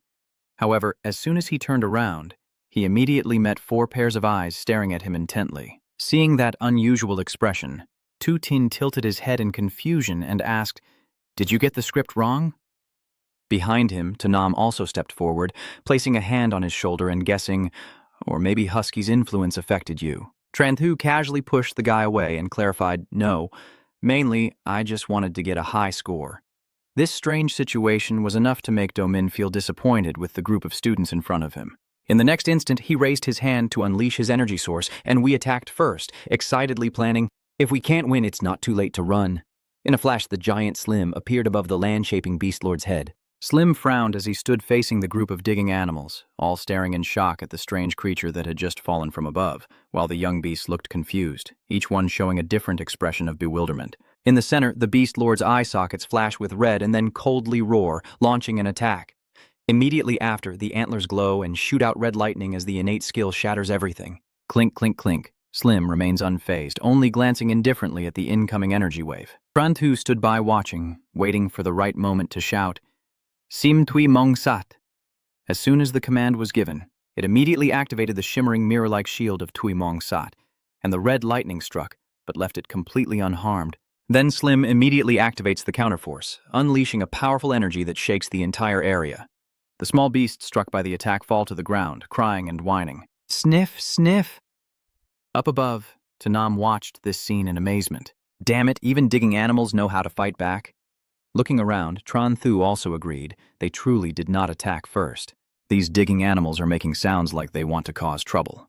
However, as soon as he turned around, he immediately met 4 pairs of eyes staring at him intently. Seeing that unusual expression, Tu Tin tilted his head in confusion and asked, "Did you get the script wrong?" Behind him, Tanam also stepped forward, placing a hand on his shoulder and guessing, or maybe Husky's influence affected you. Tranthu casually pushed the guy away and clarified, no, mainly, I just wanted to get a high score. This strange situation was enough to make Domin feel disappointed with the group of students in front of him. In the next instant, he raised his hand to unleash his energy source, and we attacked first, excitedly planning, if we can't win, it's not too late to run. In a flash, the giant Slim appeared above the land-shaping beast lord's head. Slim frowned as he stood facing the group of digging animals, all staring in shock at the strange creature that had just fallen from above, while the young beasts looked confused, each one showing a different expression of bewilderment. In the center, the beast lord's eye sockets flash with red and then coldly roar, launching an attack. Immediately after, the antlers glow and shoot out red lightning as the innate skill shatters everything. Clink, clink, clink. Slim remains unfazed, only glancing indifferently at the incoming energy wave. Tranthu stood by watching, waiting for the right moment to shout, Sim Tui Mong Sat. As soon as the command was given, it immediately activated the shimmering mirror-like shield of Tui Mong Sat, and the red lightning struck, but left it completely unharmed. Then Slim immediately activates the counterforce, unleashing a powerful energy that shakes the entire area. The small beasts struck by the attack fall to the ground, crying and whining. Sniff, sniff. Up above, Tanam watched this scene in amazement. Damn it, even digging animals know how to fight back. Looking around, Tranthu also agreed they truly did not attack first. These digging animals are making sounds like they want to cause trouble.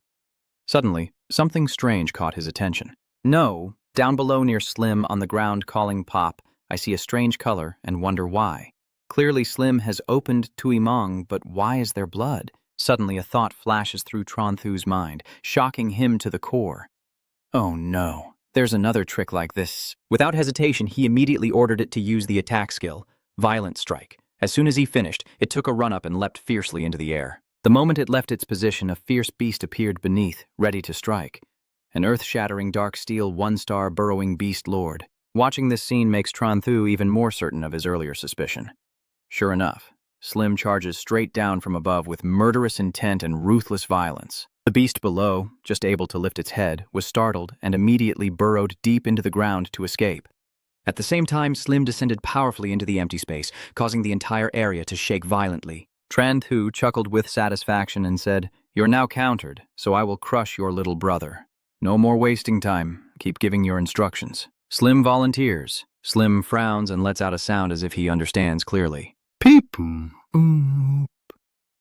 Suddenly, something strange caught his attention. No, down below near Slim on the ground calling Pop, I see a strange color and wonder why. Clearly Slim has opened Tui Mong, but why is there blood? Suddenly a thought flashes through Tranthu's mind, shocking him to the core. Oh no. There's another trick like this. Without hesitation, he immediately ordered it to use the attack skill, Violent Strike. As soon as he finished, it took a run-up and leapt fiercely into the air. The moment it left its position, a fierce beast appeared beneath, ready to strike. An earth-shattering dark steel one-star burrowing beast lord. Watching this scene makes Tranthu even more certain of his earlier suspicion. Sure enough, Slim charges straight down from above with murderous intent and ruthless violence. The beast below, just able to lift its head, was startled and immediately burrowed deep into the ground to escape. At the same time, Slim descended powerfully into the empty space, causing the entire area to shake violently. Tranthu chuckled with satisfaction and said, You're now countered, so I will crush your little brother. No more wasting time. Keep giving your instructions. Slim volunteers. Slim frowns and lets out a sound as if he understands clearly. Peep.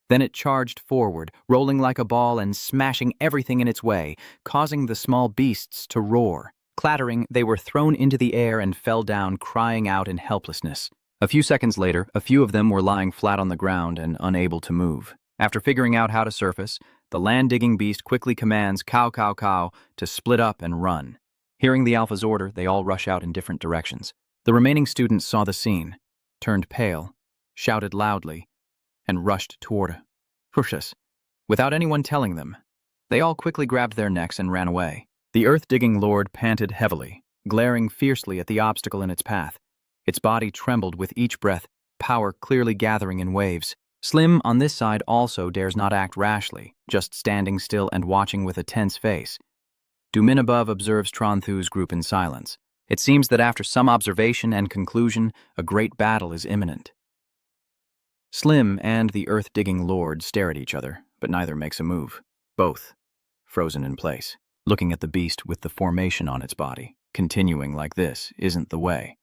Then it charged forward, rolling like a ball and smashing everything in its way, causing the small beasts to roar. Clattering, they were thrown into the air and fell down, crying out in helplessness. A few seconds later, a few of them were lying flat on the ground and unable to move. After figuring out how to surface, the land-digging beast quickly commands cow, cow, cow to split up and run. Hearing the alpha's order, they all rush out in different directions. The remaining students saw the scene, turned pale, shouted loudly, and rushed toward Hushas, without anyone telling them. They all quickly grabbed their necks and ran away. The earth-digging lord panted heavily, glaring fiercely at the obstacle in its path. Its body trembled with each breath, power clearly gathering in waves. Slim, on this side, also dares not act rashly, just standing still and watching with a tense face. Dumin above observes Tranthu's group in silence. It seems that after some observation and conclusion, a great battle is imminent. Slim and the earth-digging lord stare at each other, but neither makes a move. Both frozen in place, looking at the beast with the formation on its body. Continuing like this isn't the way.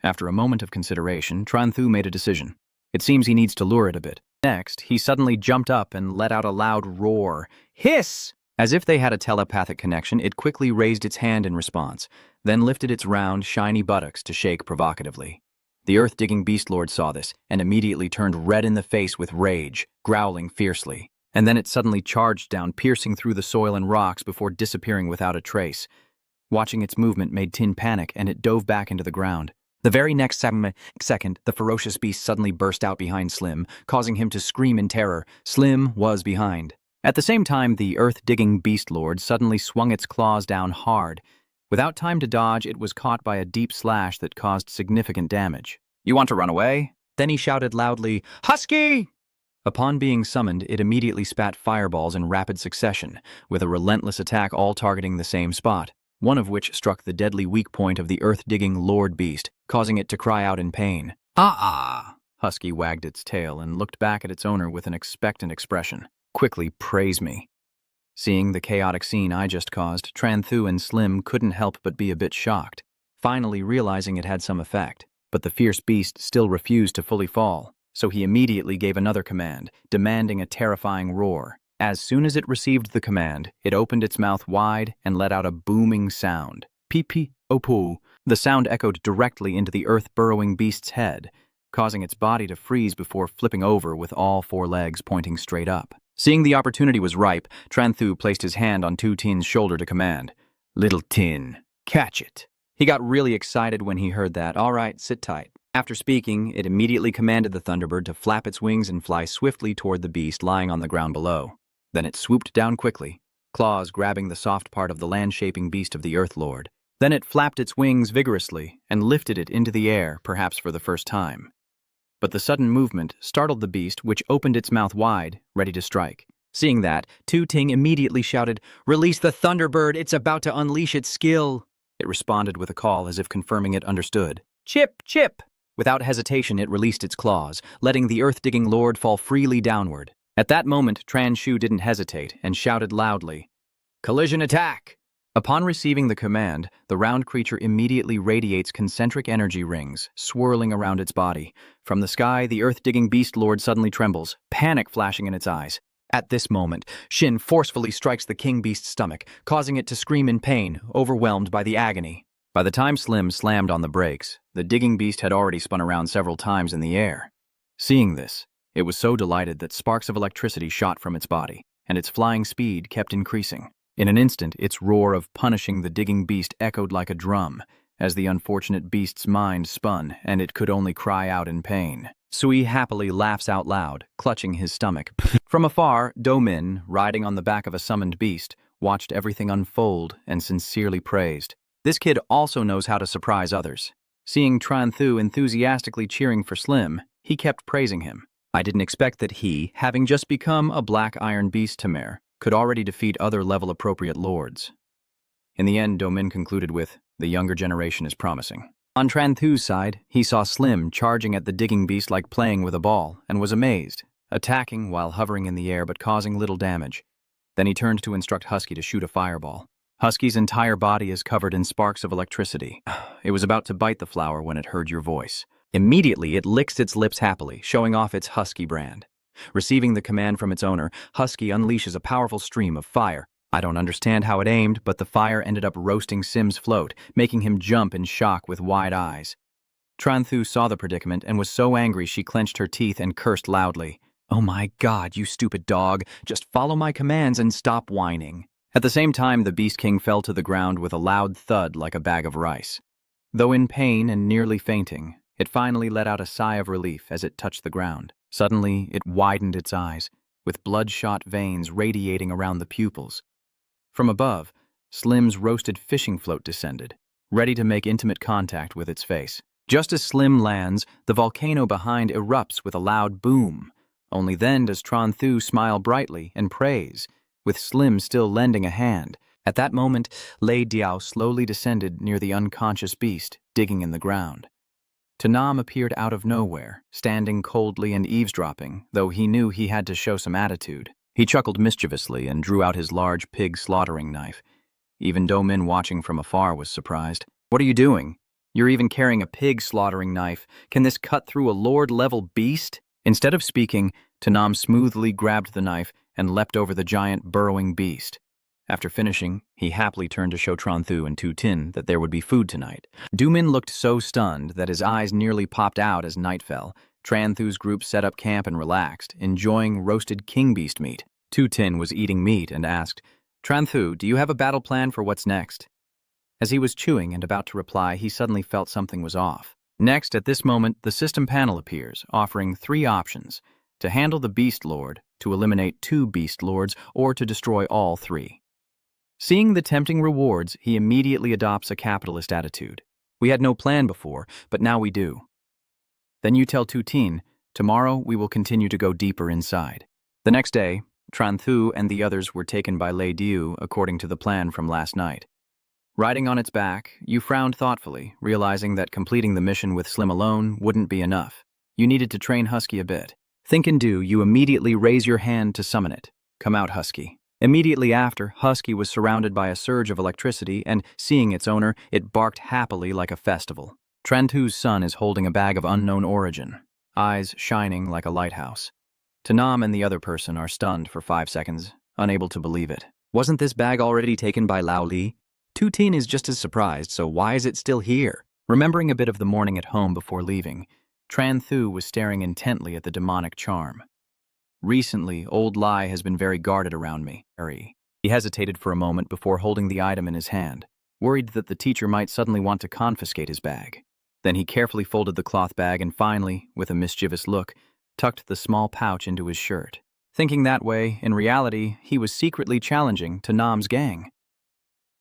After a moment of consideration, Tranthu made a decision. It seems he needs to lure it a bit. Next, he suddenly jumped up and let out a loud roar. Hiss! As if they had a telepathic connection, it quickly raised its hand in response, then lifted its round, shiny buttocks to shake provocatively. The earth-digging beast lord saw this and immediately turned red in the face with rage, growling fiercely. And then it suddenly charged down, piercing through the soil and rocks before disappearing without a trace. Watching its movement made Tin panic, and it dove back into the ground. The very next second, the ferocious beast suddenly burst out behind Slim, causing him to scream in terror. Slim was behind. At the same time, the earth-digging beast lord suddenly swung its claws down hard. Without time to dodge, it was caught by a deep slash that caused significant damage. You want to run away? Then he shouted loudly, Husky! Upon being summoned, it immediately spat fireballs in rapid succession, with a relentless attack all targeting the same spot, one of which struck the deadly weak point of the earth-digging lord beast, causing it to cry out in pain. Ah! Husky wagged its tail and looked back at its owner with an expectant expression. Quickly, praise me. Seeing the chaotic scene I just caused, Tranthu and Slim couldn't help but be a bit shocked, finally realizing it had some effect. But the fierce beast still refused to fully fall, so he immediately gave another command, demanding a terrifying roar. As soon as it received the command, it opened its mouth wide and let out a booming sound. Pee-pee-o-poo. The sound echoed directly into the earth-burrowing beast's head, causing its body to freeze before flipping over with all four legs pointing straight up. Seeing the opportunity was ripe, Tranthu placed his hand on Tu Tin's shoulder to command, "Little Tin, catch it." He got really excited when he heard that. "All right, sit tight." After speaking, it immediately commanded the Thunderbird to flap its wings and fly swiftly toward the beast lying on the ground below. Then it swooped down quickly, claws grabbing the soft part of the land-shaping beast of the Earth Lord. Then it flapped its wings vigorously and lifted it into the air, perhaps for the first time. But the sudden movement startled the beast, which opened its mouth wide, ready to strike. Seeing that, Tu Ting immediately shouted, "Release the Thunderbird, it's about to unleash its skill." It responded with a call as if confirming it understood. "Chip, chip!" Without hesitation, it released its claws, letting the earth-digging lord fall freely downward. At that moment, Tran Shu didn't hesitate and shouted loudly, "Collision attack!" Upon receiving the command, the round creature immediately radiates concentric energy rings, swirling around its body. From the sky, the earth-digging beast lord suddenly trembles, panic flashing in its eyes. At this moment, Shin forcefully strikes the king beast's stomach, causing it to scream in pain, overwhelmed by the agony. By the time Slim slammed on the brakes, the digging beast had already spun around several times in the air. Seeing this, it was so delighted that sparks of electricity shot from its body, and its flying speed kept increasing. In an instant, its roar of punishing the digging beast echoed like a drum, as the unfortunate beast's mind spun, and it could only cry out in pain. Sui happily laughs out loud, clutching his stomach. From afar, Do Min, riding on the back of a summoned beast, watched everything unfold and sincerely praised. This kid also knows how to surprise others. Seeing Tranthu enthusiastically cheering for Slim, he kept praising him. I didn't expect that he, having just become a black iron beast Tamer, could already defeat other level-appropriate lords. In the end, Do Min concluded with, "The younger generation is promising." On Tranthu's side, he saw Slim charging at the digging beast like playing with a ball, and was amazed, attacking while hovering in the air but causing little damage. Then he turned to instruct Husky to shoot a fireball. Husky's entire body is covered in sparks of electricity. It was about to bite the flower when it heard your voice. Immediately, it licks its lips happily, showing off its Husky brand. Receiving the command from its owner, Husky unleashes a powerful stream of fire. I don't understand how it aimed, but the fire ended up roasting Sim's float, making him jump in shock with wide eyes. Tranthu saw the predicament and was so angry she clenched her teeth and cursed loudly. "Oh my God, you stupid dog, just follow my commands and stop whining." At the same time, the Beast King fell to the ground with a loud thud like a bag of rice. Though in pain and nearly fainting, it finally let out a sigh of relief as it touched the ground. Suddenly, it widened its eyes, with bloodshot veins radiating around the pupils. From above, Slim's roasted fishing float descended, ready to make intimate contact with its face. Just as Slim lands, the volcano behind erupts with a loud boom. Only then does Tranthu smile brightly and praise, with Slim still lending a hand. At that moment, Lei Diao slowly descended near the unconscious beast, digging in the ground. Tanam appeared out of nowhere, standing coldly and eavesdropping, though he knew he had to show some attitude. He chuckled mischievously and drew out his large pig slaughtering knife. Even Do Min, watching from afar, was surprised. "What are you doing? You're even carrying a pig slaughtering knife. Can this cut through a lord-level beast?" Instead of speaking, Tanam smoothly grabbed the knife and leapt over the giant burrowing beast. After finishing, he happily turned to show Tranthu and Tu Tin that there would be food tonight. Do Min looked so stunned that his eyes nearly popped out as night fell. Tranthu's group set up camp and relaxed, enjoying roasted king beast meat. Tu Tin was eating meat and asked, "Tranthu, do you have a battle plan for what's next?" As he was chewing and about to reply, he suddenly felt something was off. Next, at this moment, the system panel appears, offering 3 options: to handle the Beast Lord, to eliminate 2 Beast Lords, or to destroy all 3. Seeing the tempting rewards, he immediately adopts a capitalist attitude. "We had no plan before, but now we do." Then you tell Tu Tin, "Tomorrow we will continue to go deeper inside." The next day, Tranthu and the others were taken by Lei Diu according to the plan from last night. Riding on its back, you frowned thoughtfully, realizing that completing the mission with Slim alone wouldn't be enough. You needed to train Husky a bit. Think and do, you immediately raise your hand to summon it. Come out, Husky. Immediately after, Husky was surrounded by a surge of electricity and, seeing its owner, it barked happily like a festival. Trantu's son is holding a bag of unknown origin, eyes shining like a lighthouse. Tanam and the other person are stunned for 5 seconds, unable to believe it. Wasn't this bag already taken by Lao Li? Tutin is just as surprised, so why is it still here? Remembering a bit of the morning at home before leaving, Tranthu was staring intently at the demonic charm. Recently, old Lai has been very guarded around me. He hesitated for a moment before holding the item in his hand, worried that the teacher might suddenly want to confiscate his bag. Then he carefully folded the cloth bag and finally, with a mischievous look, tucked the small pouch into his shirt. Thinking that way, in reality, he was secretly challenging Tanam's gang.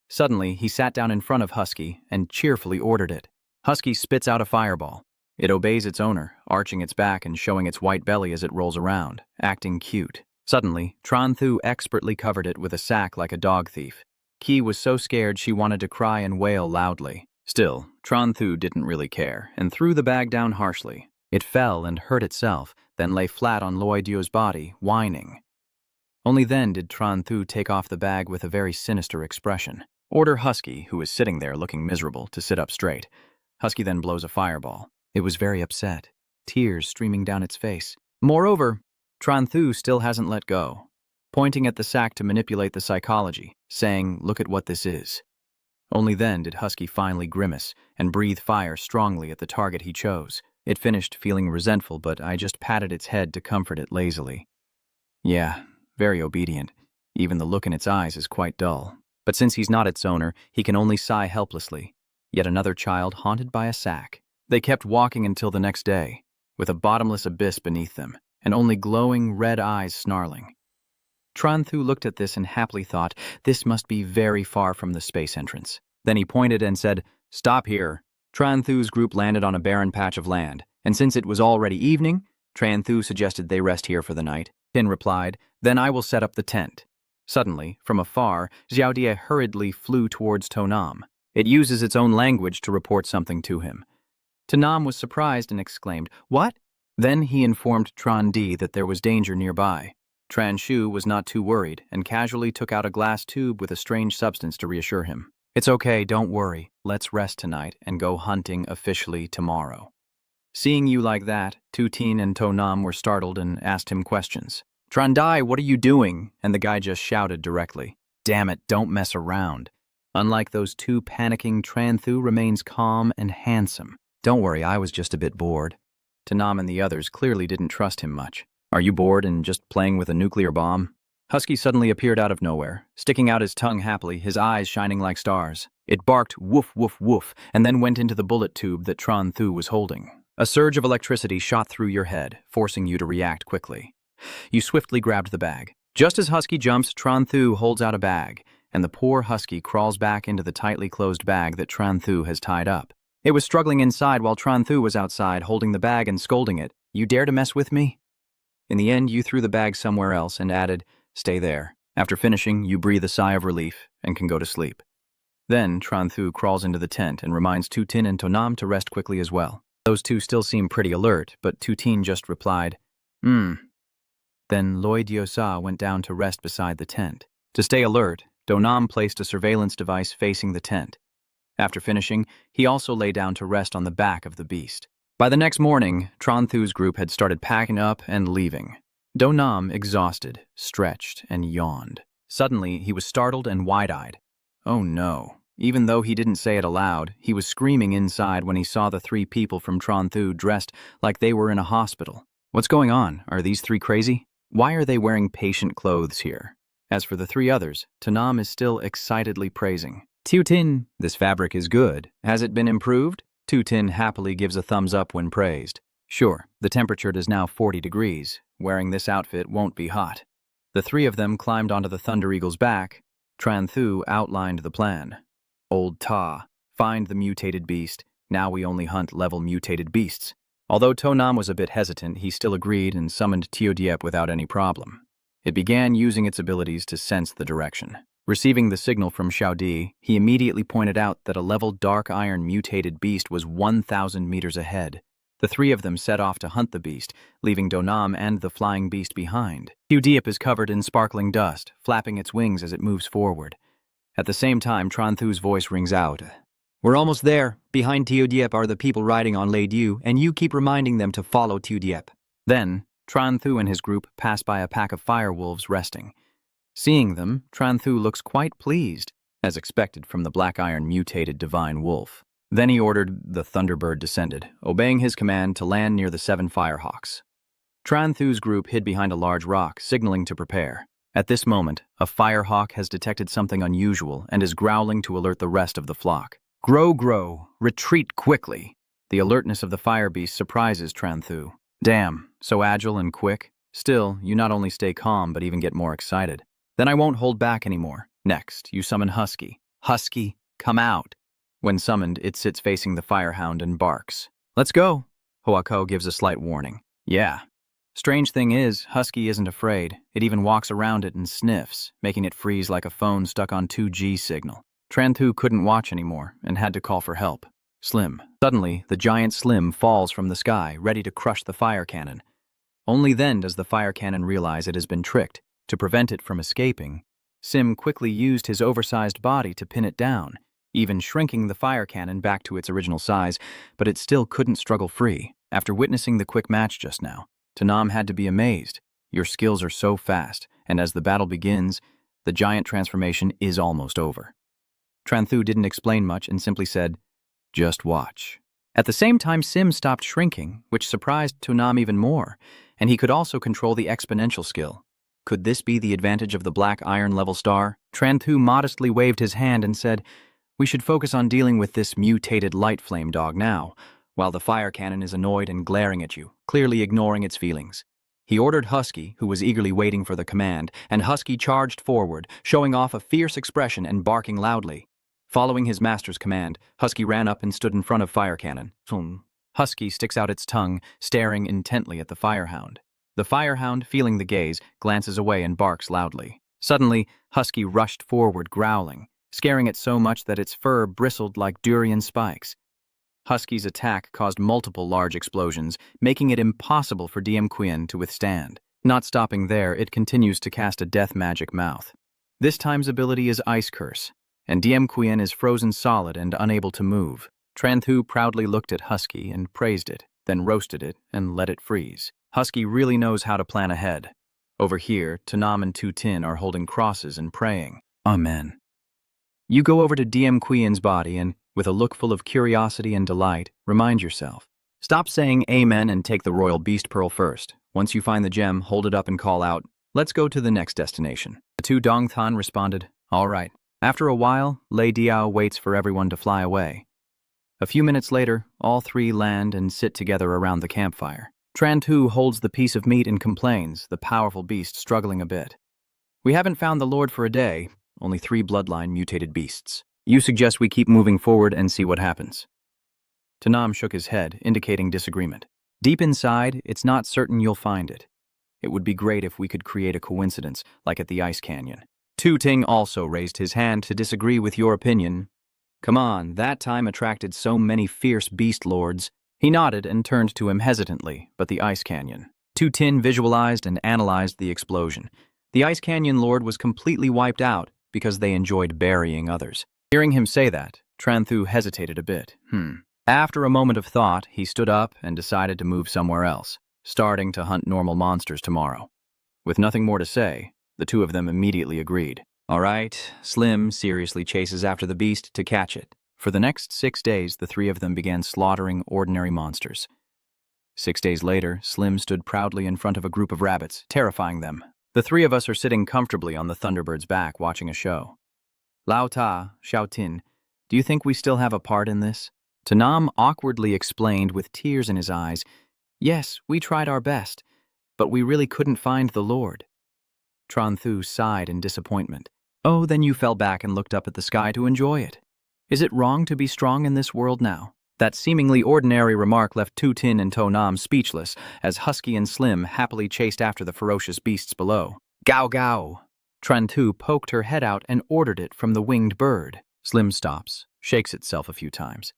Suddenly, he sat down in front of Husky and cheerfully ordered it. Husky spits out a fireball. It obeys its owner, arching its back and showing its white belly as it rolls around, acting cute. Suddenly, Tranthu expertly covered it with a sack like a dog thief. Ki was so scared she wanted to cry and wail loudly. Still, Tranthu didn't really care and threw the bag down harshly. It fell and hurt itself, then lay flat on Loi Dio's body, whining. Only then did Tranthu take off the bag with a very sinister expression. Order Husky, who is sitting there looking miserable, to sit up straight. Husky then blows a fireball. It was very upset, tears streaming down its face. Moreover, Tranthu still hasn't let go, pointing at the sack to manipulate the psychology, saying, "Look at what this is." Only then did Husky finally grimace and breathe fire strongly at the target he chose. It finished feeling resentful, but I just patted its head to comfort it lazily. Yeah, very obedient. Even the look in its eyes is quite dull. But since he's not its owner, he can only sigh helplessly. Yet another child haunted by a sack. They kept walking until the next day, with a bottomless abyss beneath them, and only glowing red eyes snarling. Tranthu looked at this and happily thought, this must be very far from the space entrance. Then he pointed and said, "Stop here." Tranthu's group landed on a barren patch of land, and since it was already evening, Tranthu suggested they rest here for the night. Tin replied, "Then I will set up the tent." Suddenly, from afar, Xiaodie hurriedly flew towards Tonam. It uses its own language to report something to him. Tanam was surprised and exclaimed, "What?" Then he informed Tran Di that there was danger nearby. Tran Shu was not too worried and casually took out a glass tube with a strange substance to reassure him. "It's okay, don't worry. Let's rest tonight and go hunting officially tomorrow." Seeing you like that, Tutin and Tonam were startled and asked him questions. "Trandai, what are you doing?" And the guy just shouted directly, "Damn it, don't mess around." Unlike those two panicking, Tranthu remains calm and handsome. "Don't worry, I was just a bit bored." Tanam and the others clearly didn't trust him much. "Are you bored and just playing with a nuclear bomb?" Husky suddenly appeared out of nowhere, sticking out his tongue happily, his eyes shining like stars. It barked woof woof woof and then went into the bullet tube that Tranthu was holding. A surge of electricity shot through your head, forcing you to react quickly. You swiftly grabbed the bag. Just as Husky jumps, Tranthu holds out a bag, and the poor Husky crawls back into the tightly closed bag that Tranthu has tied up. It was struggling inside while Tranthu was outside, holding the bag and scolding it. "You dare to mess with me?" In the end, you threw the bag somewhere else and added, "Stay there." After finishing, you breathe a sigh of relief and can go to sleep. Then, Tranthu crawls into the tent and reminds Tutin and Tonam to rest quickly as well. Those two still seem pretty alert, but Tutin just replied, Then Loi Diosa went down to rest beside the tent. To stay alert, Donam placed a surveillance device facing the tent. After finishing, he also lay down to rest on the back of the beast. By the next morning, Tranthu's group had started packing up and leaving. Donam, exhausted, stretched, and yawned. Suddenly, he was startled and wide-eyed. Oh no. Even though he didn't say it aloud, he was screaming inside when he saw the three people from Tranthu dressed like they were in a hospital. What's going on? Are these three crazy? Why are they wearing patient clothes here? As for the three others, Tanam is still excitedly praising. Tutin, this fabric is good. Has it been improved? Tutin happily gives a thumbs up when praised. Sure, the temperature is now 40 degrees. Wearing this outfit won't be hot. The three of them climbed onto the Thunder Eagle's back. Tranthu outlined the plan. Old Ta, find the mutated beast. Now we only hunt level mutated beasts. Although Tonam was a bit hesitant, he still agreed and summoned Teodiep without any problem. It began using its abilities to sense the direction. Receiving the signal from Xiaodi, he immediately pointed out that a level dark iron mutated beast was 1,000 meters ahead. The three of them set off to hunt the beast, leaving Donam and the flying beast behind. Diep is covered in sparkling dust, flapping its wings as it moves forward. At the same time, Tranthu's voice rings out. We're almost there. Behind Diep are the people riding on Dieu, and you keep reminding them to follow Diep. Then, Tranthu and his group pass by a pack of firewolves resting. Seeing them, Tranthu looks quite pleased, as expected from the black iron mutated divine wolf. Then he ordered the Thunderbird descended, obeying his command to land near the 7 firehawks. Tranthu's group hid behind a large rock, signaling to prepare. At this moment, a firehawk has detected something unusual and is growling to alert the rest of the flock. Grow, retreat quickly. The alertness of the fire beast surprises Tranthu. Damn, so agile and quick. Still, you not only stay calm but even get more excited. Then I won't hold back anymore. Next, you summon Husky. Husky, come out. When summoned, it sits facing the firehound and barks. Let's go. Hoako gives a slight warning. Yeah. Strange thing is, Husky isn't afraid. It even walks around it and sniffs, making it freeze like a phone stuck on 2G signal. Tranthu couldn't watch anymore and had to call for help. Slim. Suddenly, the giant Slim falls from the sky, ready to crush the fire cannon. Only then does the fire cannon realize it has been tricked. To prevent it from escaping, Sim quickly used his oversized body to pin it down, even shrinking the fire cannon back to its original size, but it still couldn't struggle free. After witnessing the quick match just now, Tanam had to be amazed. Your skills are so fast, and as the battle begins, the giant transformation is almost over. Tranthu didn't explain much and simply said, just watch. At the same time, Sim stopped shrinking, which surprised Tanam even more, and he could also control the exponential skill. Could this be the advantage of the black iron level star? Tranthu modestly waved his hand and said, we should focus on dealing with this mutated light flame dog now, while the fire cannon is annoyed and glaring at you, clearly ignoring its feelings. He ordered Husky, who was eagerly waiting for the command, and Husky charged forward, showing off a fierce expression and barking loudly. Following his master's command, Husky ran up and stood in front of fire cannon. Husky sticks out its tongue, staring intently at the firehound. The firehound, feeling the gaze, glances away and barks loudly. Suddenly, Husky rushed forward, growling, scaring it so much that its fur bristled like durian spikes. Husky's attack caused multiple large explosions, making it impossible for DM Quinn to withstand. Not stopping there, it continues to cast a death magic mouth. This time's ability is Ice Curse, and DM Quinn is frozen solid and unable to move. Tranthu proudly looked at Husky and praised it, then roasted it and let it freeze. Husky really knows how to plan ahead. Over here, Tanam and Tutin are holding crosses and praying. Amen. You go over to DM Quien's body and, with a look full of curiosity and delight, remind yourself. Stop saying amen and take the royal beast pearl first. Once you find the gem, hold it up and call out, let's go to the next destination. The two Dongthan responded, all right. After a while, Lei Diao waits for everyone to fly away. A few minutes later, all three land and sit together around the campfire. Tranthu holds the piece of meat and complains, the powerful beast struggling a bit. We haven't found the Lord for a day, only 3 bloodline mutated beasts. You suggest we keep moving forward and see what happens. Tanam shook his head, indicating disagreement. Deep inside, it's not certain you'll find it. It would be great if we could create a coincidence, like at the Ice Canyon. Tu Ting also raised his hand to disagree with your opinion. Come on, that time attracted so many fierce beast lords. He nodded and turned to him hesitantly, but the Ice Canyon. Tu Tin visualized and analyzed the explosion. The Ice Canyon Lord was completely wiped out because they enjoyed burying others. Hearing him say that, Tranthu hesitated a bit. After a moment of thought, he stood up and decided to move somewhere else, starting to hunt normal monsters tomorrow. With nothing more to say, the two of them immediately agreed. All right, Slim seriously chases after the beast to catch it. For the next 6 days, the three of them began slaughtering ordinary monsters. 6 days later, Slim stood proudly in front of a group of rabbits, terrifying them. The three of us are sitting comfortably on the Thunderbird's back watching a show. Lao Ta, Xiao Tin, do you think we still have a part in this? Tanam awkwardly explained with tears in his eyes, yes, we tried our best, but we really couldn't find the Lord. Tranthu sighed in disappointment. Oh, then you fell back and looked up at the sky to enjoy it. Is it wrong to be strong in this world now? That seemingly ordinary remark left Tu Tin and To Nam speechless as Husky and Slim happily chased after the ferocious beasts below. Gao Gao! Tranthu poked her head out and ordered it from the winged bird. Slim stops, shakes itself a few times.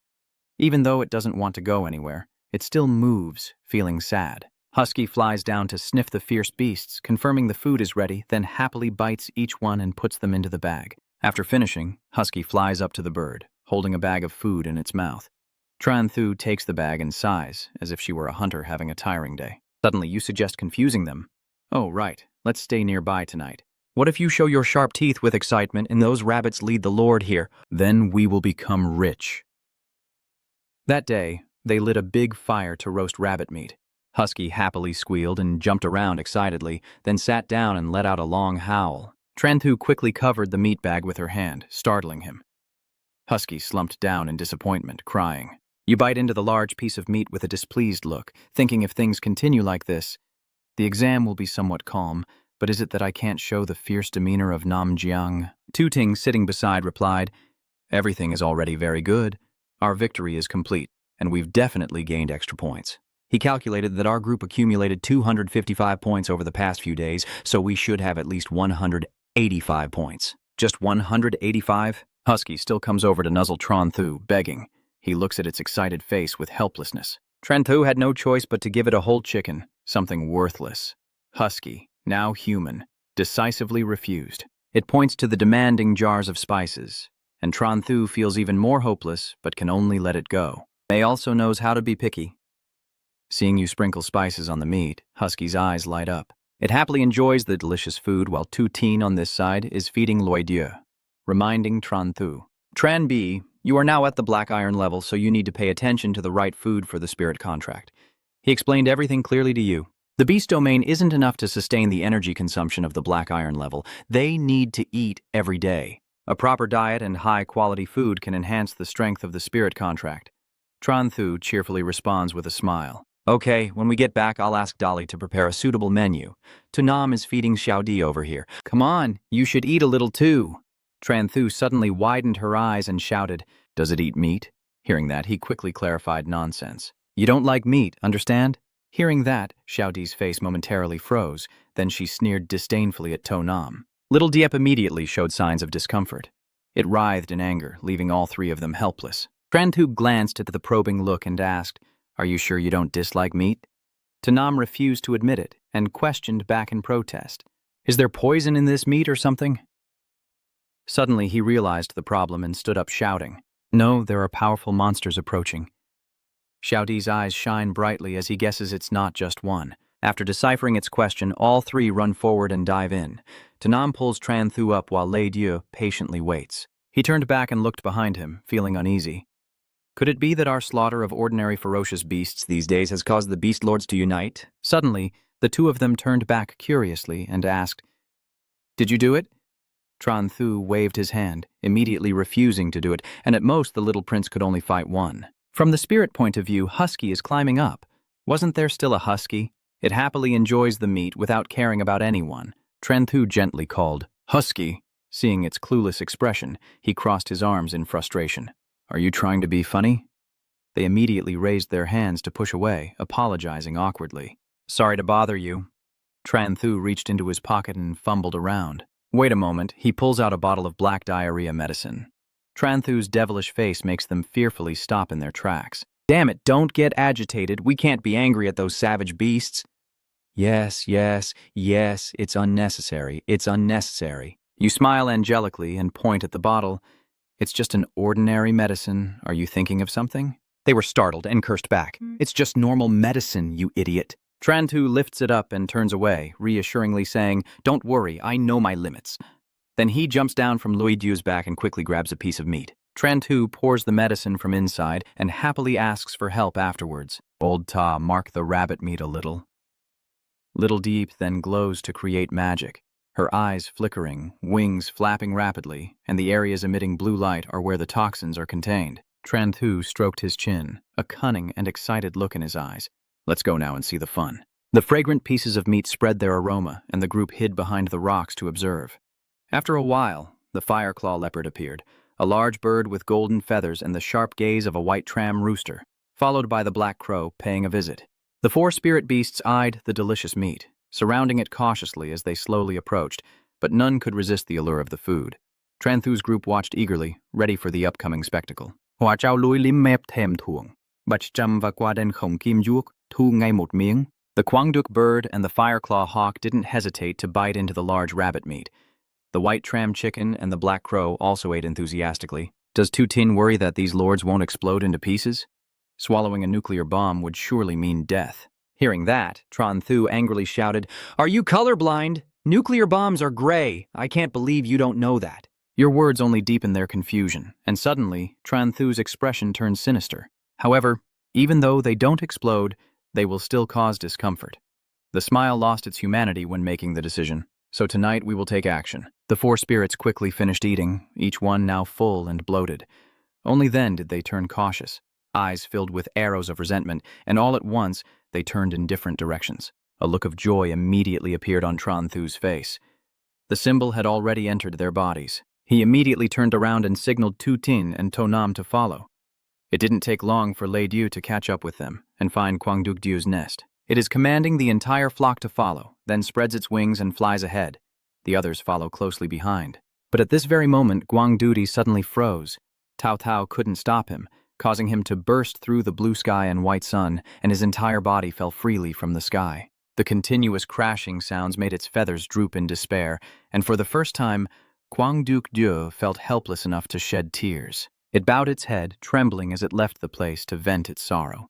Even though it doesn't want to go anywhere, It still moves, feeling sad. Husky flies down to sniff the fierce beasts, confirming the food is ready, then happily bites each one and puts them into the bag. After finishing, Husky flies up to the bird, holding a bag of food in its mouth. Tran Thu takes the bag and sighs, as if she were a hunter having a tiring day. Suddenly, you suggest confusing them. Oh, right. Let's stay nearby tonight. What if you show your sharp teeth with excitement and those rabbits lead the Lord here? Then we will become rich. That day, they lit a big fire to roast rabbit meat. Husky happily squealed and jumped around excitedly, then sat down and let out a long howl. Tran Thu quickly covered the meat bag with her hand, startling him. Husky slumped down in disappointment, crying. You bite into the large piece of meat with a displeased look, thinking if things continue like this, the exam will be somewhat calm, but is it that I can't show the fierce demeanor of Nam Jiang? Tu Ting, sitting beside, replied, Everything is already very good. Our victory is complete, and we've definitely gained extra points. He calculated that our group accumulated 255 points over the past few days, so we should have at least 185 points. Just 185? Husky still comes over to nuzzle Tran Thu, begging. He looks at its excited face with helplessness. Tran Thu had no choice but to give it a whole chicken, something worthless. Husky, now human, decisively refused. It points to the demanding jars of spices, and Tran Thu feels even more hopeless but can only let it go. May also knows how to be picky. Seeing you sprinkle spices on the meat, Husky's eyes light up. It happily enjoys the delicious food while Tu Tin on this side is feeding Loi Dieu, reminding Tran Thu. Tran B, you are now at the black iron level, so you need to pay attention to the right food for the spirit contract. He explained everything clearly to you. The beast domain isn't enough to sustain the energy consumption of the black iron level. They need to eat every day. A proper diet and high-quality food can enhance the strength of the spirit contract. Tran Thu cheerfully responds with a smile. Okay, when we get back, I'll ask Dolly to prepare a suitable menu. Tunam is feeding Xiaodi over here. Come on, you should eat a little too. Tran Thu suddenly widened her eyes and shouted, Does it eat meat? Hearing that, he quickly clarified nonsense. You don't like meat, understand? Hearing that, Xiaodi's face momentarily froze, then she sneered disdainfully at To Nam. Little Dieppe immediately showed signs of discomfort. It writhed in anger, leaving all three of them helpless. Tran Thu glanced at the probing look and asked, Are you sure you don't dislike meat? To Nam refused to admit it and questioned back in protest. Is there poison in this meat or something? Suddenly he realized the problem and stood up shouting, No, there are powerful monsters approaching. Xiaodi's eyes shine brightly as he guesses it's not just one. After deciphering its question, all three run forward and dive in. Tanam pulls Tran Thu up while Lei Dieu patiently waits. He turned back and looked behind him, feeling uneasy. Could it be that our slaughter of ordinary ferocious beasts these days has caused the beast lords to unite? Suddenly, the two of them turned back curiously and asked, Did you do it? Tran Thu waved his hand, immediately refusing to do it, and at most the little prince could only fight one. From the spirit point of view, Husky is climbing up. Wasn't there still a Husky? It happily enjoys the meat without caring about anyone. Tran Thu gently called, Husky. Seeing its clueless expression, he crossed his arms in frustration. Are you trying to be funny? They immediately raised their hands to push away, apologizing awkwardly. Sorry to bother you. Tran Thu reached into his pocket and fumbled around. Wait a moment, he pulls out a bottle of black diarrhea medicine. Tran Thu's devilish face makes them fearfully stop in their tracks. Damn it, don't get agitated. We can't be angry at those savage beasts. Yes, it's unnecessary. It's unnecessary. You smile angelically and point at the bottle. It's just an ordinary medicine. Are you thinking of something? They were startled and cursed back. It's just normal medicine, you idiot. Tran Thu lifts it up and turns away, reassuringly saying, Don't worry, I know my limits. Then he jumps down from Loi Dieu's back and quickly grabs a piece of meat. Tran Thu pours the medicine from inside and happily asks for help afterwards. Old Ta mark the rabbit meat a little. Little Deep then glows to create magic. Her eyes flickering, wings flapping rapidly, and the areas emitting blue light are where the toxins are contained. Tran Thu stroked his chin, a cunning and excited look in his eyes. Let's go now and see the fun. The fragrant pieces of meat spread their aroma, and the group hid behind the rocks to observe. After a while, the Fireclaw leopard appeared, a large bird with golden feathers and the sharp gaze of a white tram rooster, followed by the black crow paying a visit. The four spirit beasts eyed the delicious meat, surrounding it cautiously as they slowly approached, but none could resist the allure of the food. Tran Thu's group watched eagerly, ready for the upcoming spectacle. Bạch Trâm và qua đen khổng kim duốc, thu ngay một miếng. The Kwangduk bird and the Fireclaw hawk didn't hesitate to bite into the large rabbit meat. The white tram chicken and the black crow also ate enthusiastically. Does Tu Tin worry that these lords won't explode into pieces? Swallowing a nuclear bomb would surely mean death. Hearing that, Tran Thu angrily shouted, "Are you colorblind? Nuclear bombs are gray. I can't believe you don't know that." Your words only deepened their confusion, and suddenly, Tran Thu's expression turned sinister. However, even though they don't explode, they will still cause discomfort. The smile lost its humanity when making the decision. So tonight we will take action. The four spirits quickly finished eating, each one now full and bloated. Only then did they turn cautious, eyes filled with arrows of resentment, and all at once they turned in different directions. A look of joy immediately appeared on Tran Thu's face. The symbol had already entered their bodies. He immediately turned around and signaled Tu Tin and To Nam to follow. It didn't take long for Lei Diu to catch up with them and find Kwangduk Diu's nest. It is commanding the entire flock to follow, then spreads its wings and flies ahead. The others follow closely behind. But at this very moment, Guangdudi suddenly froze. Tao Tao couldn't stop him, causing him to burst through the blue sky and white sun, and his entire body fell freely from the sky. The continuous crashing sounds made its feathers droop in despair, and for the first time, Kwangduk Diu felt helpless enough to shed tears. It bowed its head, trembling as it left the place to vent its sorrow.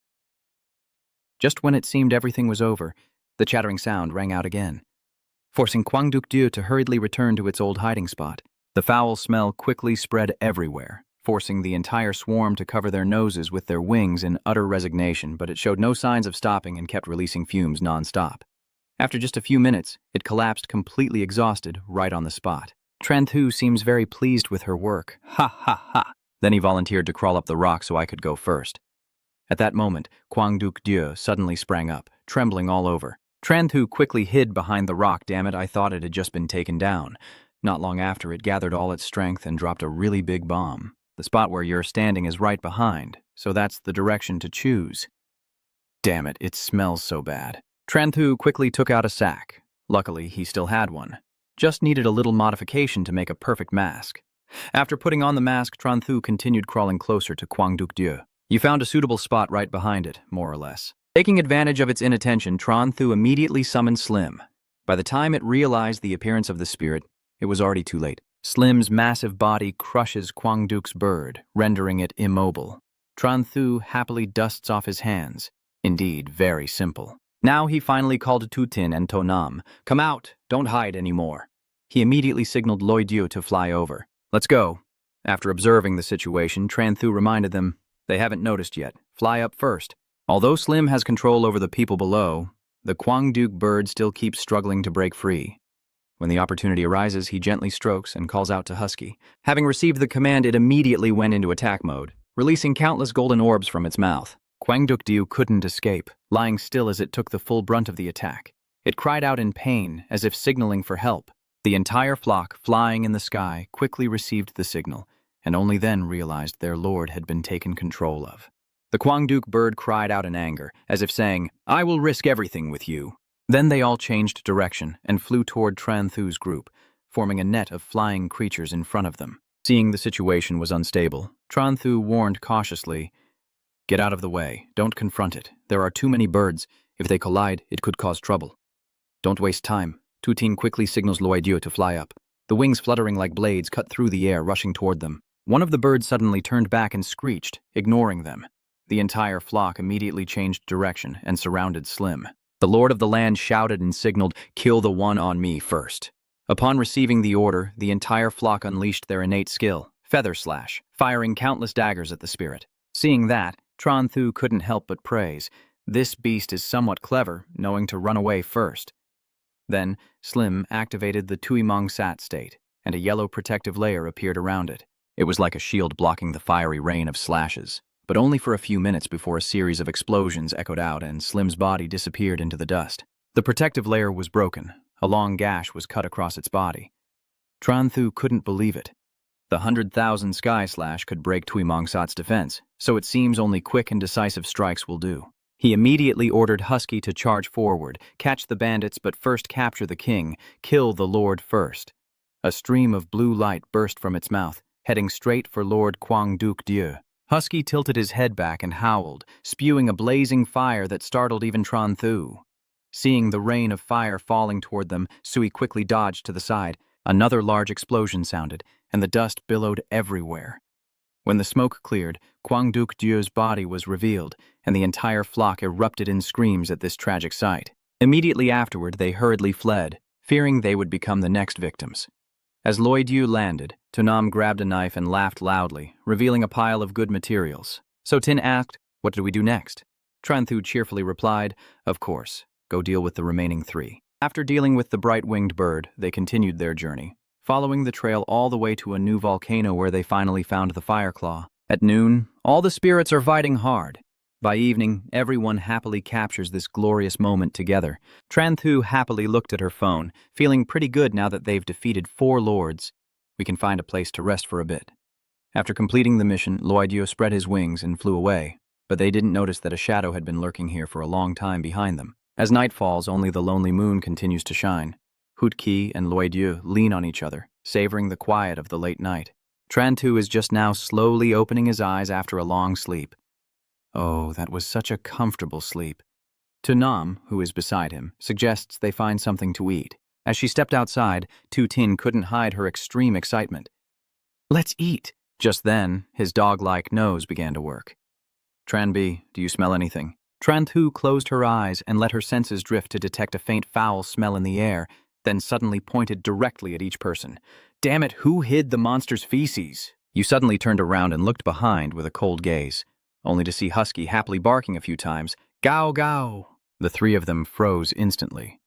Just when it seemed everything was over, the chattering sound rang out again, forcing Kwangduk Diu to hurriedly return to its old hiding spot. The foul smell quickly spread everywhere, forcing the entire swarm to cover their noses with their wings in utter resignation, but it showed no signs of stopping and kept releasing fumes non-stop. After just a few minutes, it collapsed completely exhausted right on the spot. Tran Thu seems very pleased with her work. Ha ha ha! Then he volunteered to crawl up the rock so I could go first. At that moment, Kwangduk Diu suddenly sprang up, trembling all over. Tran Thu quickly hid behind the rock. Damn it, I thought it had just been taken down. Not long after, it gathered all its strength and dropped a really big bomb. The spot where you're standing is right behind, so that's the direction to choose. Damn it, it smells so bad. Tran Thu quickly took out a sack. Luckily, he still had one. Just needed a little modification to make a perfect mask. After putting on the mask, Tran Thu continued crawling closer to Kwangduk Diu. You found a suitable spot right behind it, more or less. Taking advantage of its inattention, Tran Thu immediately summoned Slim. By the time it realized the appearance of the spirit, it was already too late. Slim's massive body crushes Kwangduk's bird, rendering it immobile. Tran Thu happily dusts off his hands. Indeed, very simple. Now he finally called Tu Tin and To Nam. "Come out, don't hide anymore." He immediately signaled Loi Diu to fly over. "Let's go." After observing the situation, Tran Thu reminded them, they haven't noticed yet. Fly up first. Although Slim has control over the people below, the Kwangduk bird still keeps struggling to break free. When the opportunity arises, he gently strokes and calls out to Husky. Having received the command, it immediately went into attack mode, releasing countless golden orbs from its mouth. Kwangduk Diu couldn't escape, lying still as it took the full brunt of the attack. It cried out in pain, as if signaling for help. The entire flock, flying in the sky, quickly received the signal, and only then realized their lord had been taken control of. The Kwangduk bird cried out in anger, as if saying, "I will risk everything with you." Then they all changed direction and flew toward Tran Thu's group, forming a net of flying creatures in front of them. Seeing the situation was unstable, Tran Thu warned cautiously, "Get out of the way. Don't confront it. There are too many birds. If they collide, it could cause trouble." "Don't waste time." Tu Tin quickly signals Loi Diu to fly up. The wings fluttering like blades cut through the air, rushing toward them. One of the birds suddenly turned back and screeched, ignoring them. The entire flock immediately changed direction and surrounded Slim. The lord of the land shouted and signaled, "Kill the one on me first." Upon receiving the order, the entire flock unleashed their innate skill, Feather Slash, firing countless daggers at the spirit. Seeing that, Tran Thu couldn't help but praise. This beast is somewhat clever, knowing to run away first. Then, Slim activated the Tuimong Sat state, and a yellow protective layer appeared around it. It was like a shield blocking the fiery rain of slashes, but only for a few minutes before a series of explosions echoed out and Slim's body disappeared into the dust. The protective layer was broken. A long gash was cut across its body. Tran Thu couldn't believe it. The 100,000 Sky Slash could break Tuimong Sat's defense, so it seems only quick and decisive strikes will do. He immediately ordered Husky to charge forward, catch the bandits but first capture the king, kill the lord first. A stream of blue light burst from its mouth, heading straight for Lord Kwangduk Diu. Husky tilted his head back and howled, spewing a blazing fire that startled even Tran Thu. Seeing the rain of fire falling toward them, Sui quickly dodged to the side. Another large explosion sounded, and the dust billowed everywhere. When the smoke cleared, Quang Duc Dieu's body was revealed, and the entire flock erupted in screams at this tragic sight. Immediately afterward, they hurriedly fled, fearing they would become the next victims. As Loi Dieu landed, Tunam grabbed a knife and laughed loudly, revealing a pile of good materials. So Tin asked, "What do we do next?" Tran Thu cheerfully replied, "Of course, go deal with the remaining 3. After dealing with the bright-winged bird, they continued their journey, following the trail all the way to a new volcano where they finally found the fire claw. At noon, all the spirits are fighting hard. By evening, everyone happily captures this glorious moment together. Tran Thu happily looked at her phone, feeling pretty good now that they've defeated 4 lords. We can find a place to rest for a bit. After completing the mission, Loi Dieu spread his wings and flew away, but they didn't notice that a shadow had been lurking here for a long time behind them. As night falls, only the lonely moon continues to shine. Hut Ki and Loi Dieu lean on each other, savoring the quiet of the late night. Tran Thu is just now slowly opening his eyes after a long sleep. Oh, that was such a comfortable sleep. Tunam, who is beside him, suggests they find something to eat. As she stepped outside, Tu Tin couldn't hide her extreme excitement. "Let's eat." Just then, his dog-like nose began to work. "Tran Bi, do you smell anything?" Tran Thu closed her eyes and let her senses drift to detect a faint foul smell in the air, then suddenly pointed directly at each person. "Damn it, who hid the monster's feces?" You suddenly turned around and looked behind with a cold gaze, only to see Husky happily barking a few times. "Gao, gao!" The 3 of them froze instantly.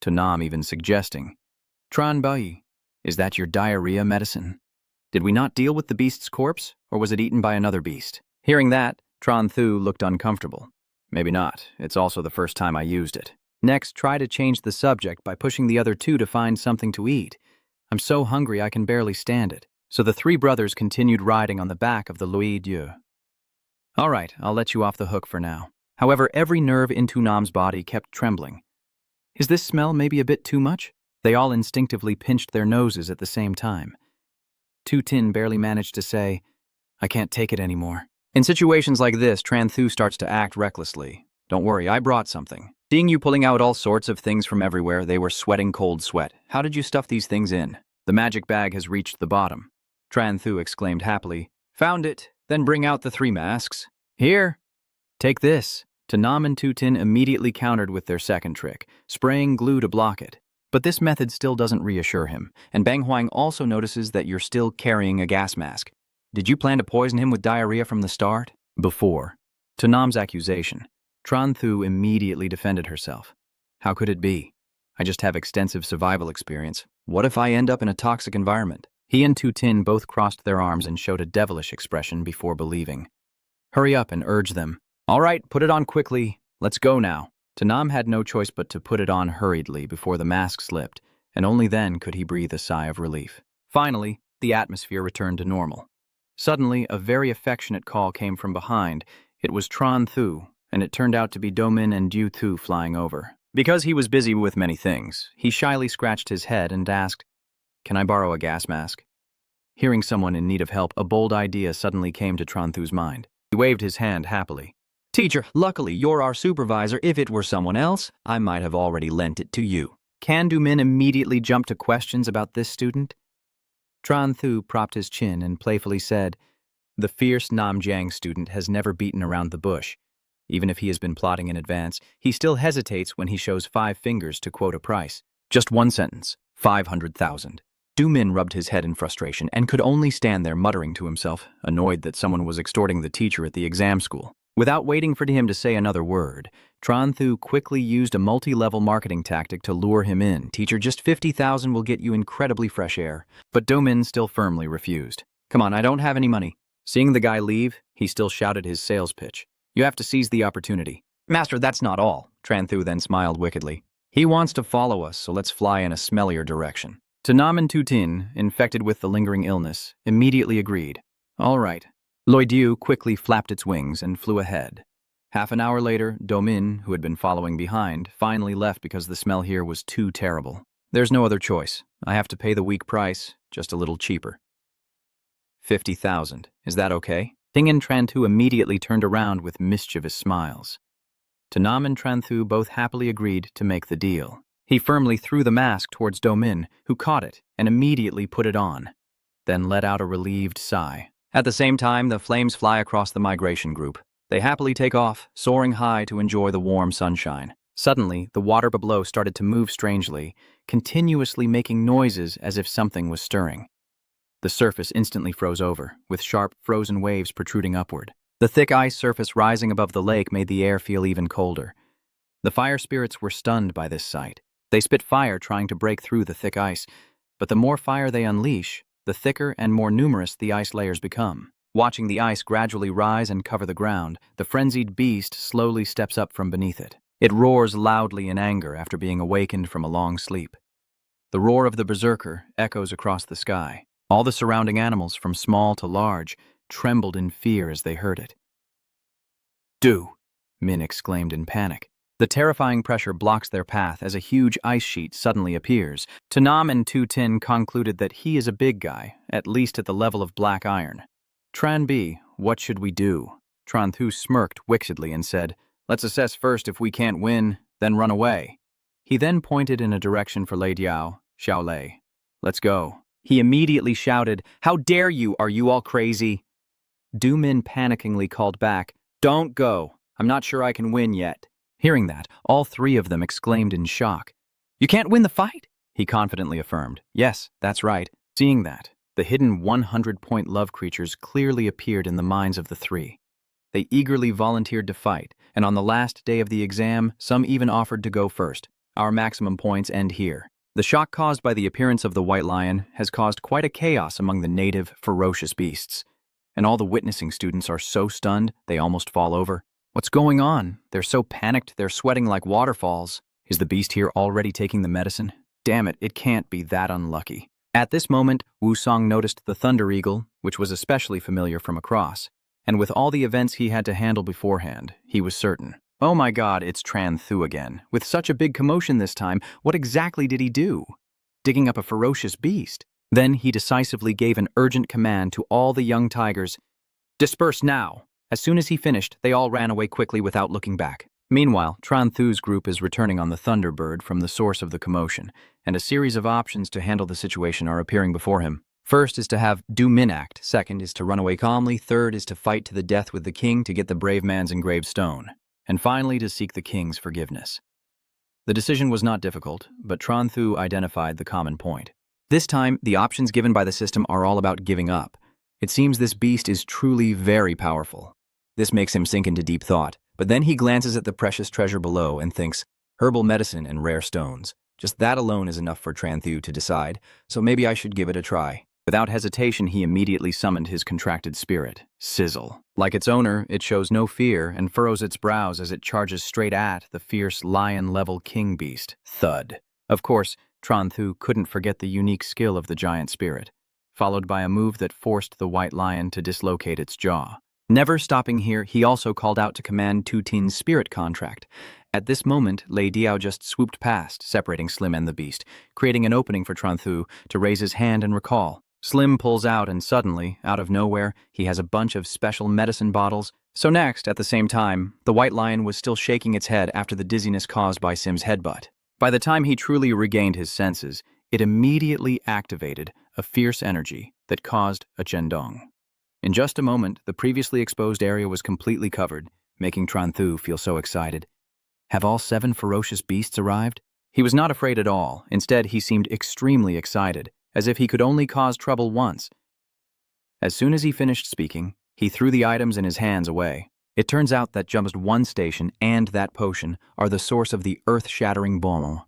Tunam even suggesting, "Tran Bai, is that your diarrhea medicine? Did we not deal with the beast's corpse, or was it eaten by another beast?" Hearing that, Tran Thu looked uncomfortable. "Maybe not. It's also the first time I used it." Next, try to change the subject by pushing the other 2 to find something to eat. "I'm so hungry I can barely stand it." So the 3 brothers continued riding on the back of the Loi Dieu. "All right, I'll let you off the hook for now." However, every nerve in Tunam's body kept trembling. Is this smell maybe a bit too much? They all instinctively pinched their noses at the same time. Tu Tin barely managed to say, "I can't take it anymore." In situations like this, Tran Thu starts to act recklessly. "Don't worry, I brought something." Seeing you pulling out all sorts of things from everywhere, they were sweating cold sweat. "How did you stuff these things in?" "The magic bag has reached the bottom," Tran Thu exclaimed happily. "Found it, then bring out the 3 masks." "Here, take this." Tunam and Tu Tin immediately countered with their second trick, spraying glue to block it. But this method still doesn't reassure him, and Bang Huang also notices that you're still carrying a gas mask. "Did you plan to poison him with diarrhea from the start?" Before Tunam's accusation, Tran Thu immediately defended herself. "How could it be? I just have extensive survival experience. What if I end up in a toxic environment?" He and Tu Tin both crossed their arms and showed a devilish expression before believing. "Hurry up and urge them." "All right, put it on quickly. Let's go now." Tunam had no choice but to put it on hurriedly before the mask slipped, and only then could he breathe a sigh of relief. Finally, the atmosphere returned to normal. Suddenly, a very affectionate call came from behind. It was Tran Thu, and it turned out to be Domin and Du Thu flying over. Because he was busy with many things, he shyly scratched his head and asked, "Can I borrow a gas mask?" Hearing someone in need of help, a bold idea suddenly came to Tran Thu's mind. He waved his hand happily. "Teacher, luckily you're our supervisor. If it were someone else, I might have already lent it to you." Can Domin immediately jump to questions about this student? Tran Thu propped his chin and playfully said, "The fierce Namjiang student has never beaten around the bush. Even if he has been plotting in advance, he still hesitates when he shows 5 fingers to quote a price. Just one sentence, 500,000. Du Min rubbed his head in frustration and could only stand there muttering to himself, annoyed that someone was extorting the teacher at the exam school. Without waiting for him to say another word, Tran Thu quickly used a multi-level marketing tactic to lure him in. "Teacher, just 50,000 will get you incredibly fresh air." But Domin still firmly refused. "Come on, I don't have any money." Seeing the guy leave, he still shouted his sales pitch. "You have to seize the opportunity." "Master, that's not all." Tran Thu then smiled wickedly. "He wants to follow us, so let's fly in a smellier direction." Tunam and Tu Tin, infected with the lingering illness, immediately agreed. All right. Loi Dieu quickly flapped its wings and flew ahead. Half an hour later, Domin, who had been following behind, finally left because the smell here was too terrible. "There's no other choice. I have to pay the weak price, just a little cheaper." 50,000. Is that okay? Ting and Tranthu immediately turned around with mischievous smiles. Tanam and Tranthu both happily agreed to make the deal. He firmly threw the mask towards Domin, who caught it and immediately put it on, then let out a relieved sigh. At the same time, the flames fly across the migration group. They happily take off, soaring high to enjoy the warm sunshine. Suddenly, the water below started to move strangely, continuously making noises as if something was stirring. The surface instantly froze over, with sharp, frozen waves protruding upward. The thick ice surface rising above the lake made the air feel even colder. The fire spirits were stunned by this sight. They spit fire trying to break through the thick ice, but the more fire they unleash, the thicker and more numerous the ice layers become. Watching the ice gradually rise and cover the ground, the frenzied beast slowly steps up from beneath it. It roars loudly in anger after being awakened from a long sleep. The roar of the berserker echoes across the sky. All the surrounding animals, from small to large, trembled in fear as they heard it. "Do!" Min exclaimed in panic. The terrifying pressure blocks their path as a huge ice sheet suddenly appears. Tanam and Tu Tin concluded that he is a big guy, at least at the level of black iron. "Tran B, what should we do?" Tranthu smirked wickedly and said, "Let's assess first if we can't win, then run away." He then pointed in a direction for Lei Diao, Xiao Lei. "Let's go." He immediately shouted, "How dare you? Are you all crazy?" Du Min panickingly called back, "Don't go. I'm not sure I can win yet." Hearing that, all three of them exclaimed in shock. "You can't win the fight?" He confidently affirmed. "Yes, that's right." Seeing that, the hidden 100-point love creatures clearly appeared in the minds of the three. They eagerly volunteered to fight, and on the last day of the exam, some even offered to go first. Our maximum points end here. The shock caused by the appearance of the white lion has caused quite a chaos among the native, ferocious beasts. And all the witnessing students are so stunned, they almost fall over. What's going on? They're so panicked, they're sweating like waterfalls. Is the beast here already taking the medicine? Damn it, it can't be that unlucky. At this moment, Wu Song noticed the Thunder Eagle, which was especially familiar from across. And with all the events he had to handle beforehand, he was certain. Oh my god, it's Tranthu again. With such a big commotion this time, what exactly did he do? Digging up a ferocious beast. Then he decisively gave an urgent command to all the young tigers. "Disperse now!" As soon as he finished, they all ran away quickly without looking back. Meanwhile, Tranthu's group is returning on the Thunderbird from the source of the commotion, and a series of options to handle the situation are appearing before him. First is to have Du Min act, second is to run away calmly, third is to fight to the death with the king to get the brave man's engraved stone, and finally to seek the king's forgiveness. The decision was not difficult, but Tranthu identified the common point. This time, the options given by the system are all about giving up. It seems this beast is truly very powerful. This makes him sink into deep thought, but then he glances at the precious treasure below and thinks, herbal medicine and rare stones. Just that alone is enough for Tranthu to decide, so maybe I should give it a try. Without hesitation, he immediately summoned his contracted spirit, Sizzle. Like its owner, it shows no fear and furrows its brows as it charges straight at the fierce lion-level king beast, Thud. Of course, Tranthu couldn't forget the unique skill of the giant spirit, followed by a move that forced the white lion to dislocate its jaw. Never stopping here, he also called out to command Tu Tin's spirit contract. At this moment, Lei Diao just swooped past, separating Slim and the beast, creating an opening for Tranthu to raise his hand and recall. Slim pulls out and suddenly, out of nowhere, he has a bunch of special medicine bottles. So next, at the same time, the white lion was still shaking its head after the dizziness caused by Sim's headbutt. By the time he truly regained his senses, it immediately activated a fierce energy that caused a Zhendong. In just a moment, the previously exposed area was completely covered, making Tranthu feel so excited. Have all 7 ferocious beasts arrived? He was not afraid at all. Instead, he seemed extremely excited, as if he could only cause trouble once. As soon as he finished speaking, he threw the items in his hands away. It turns out that just one station and that potion are the source of the earth-shattering bomb.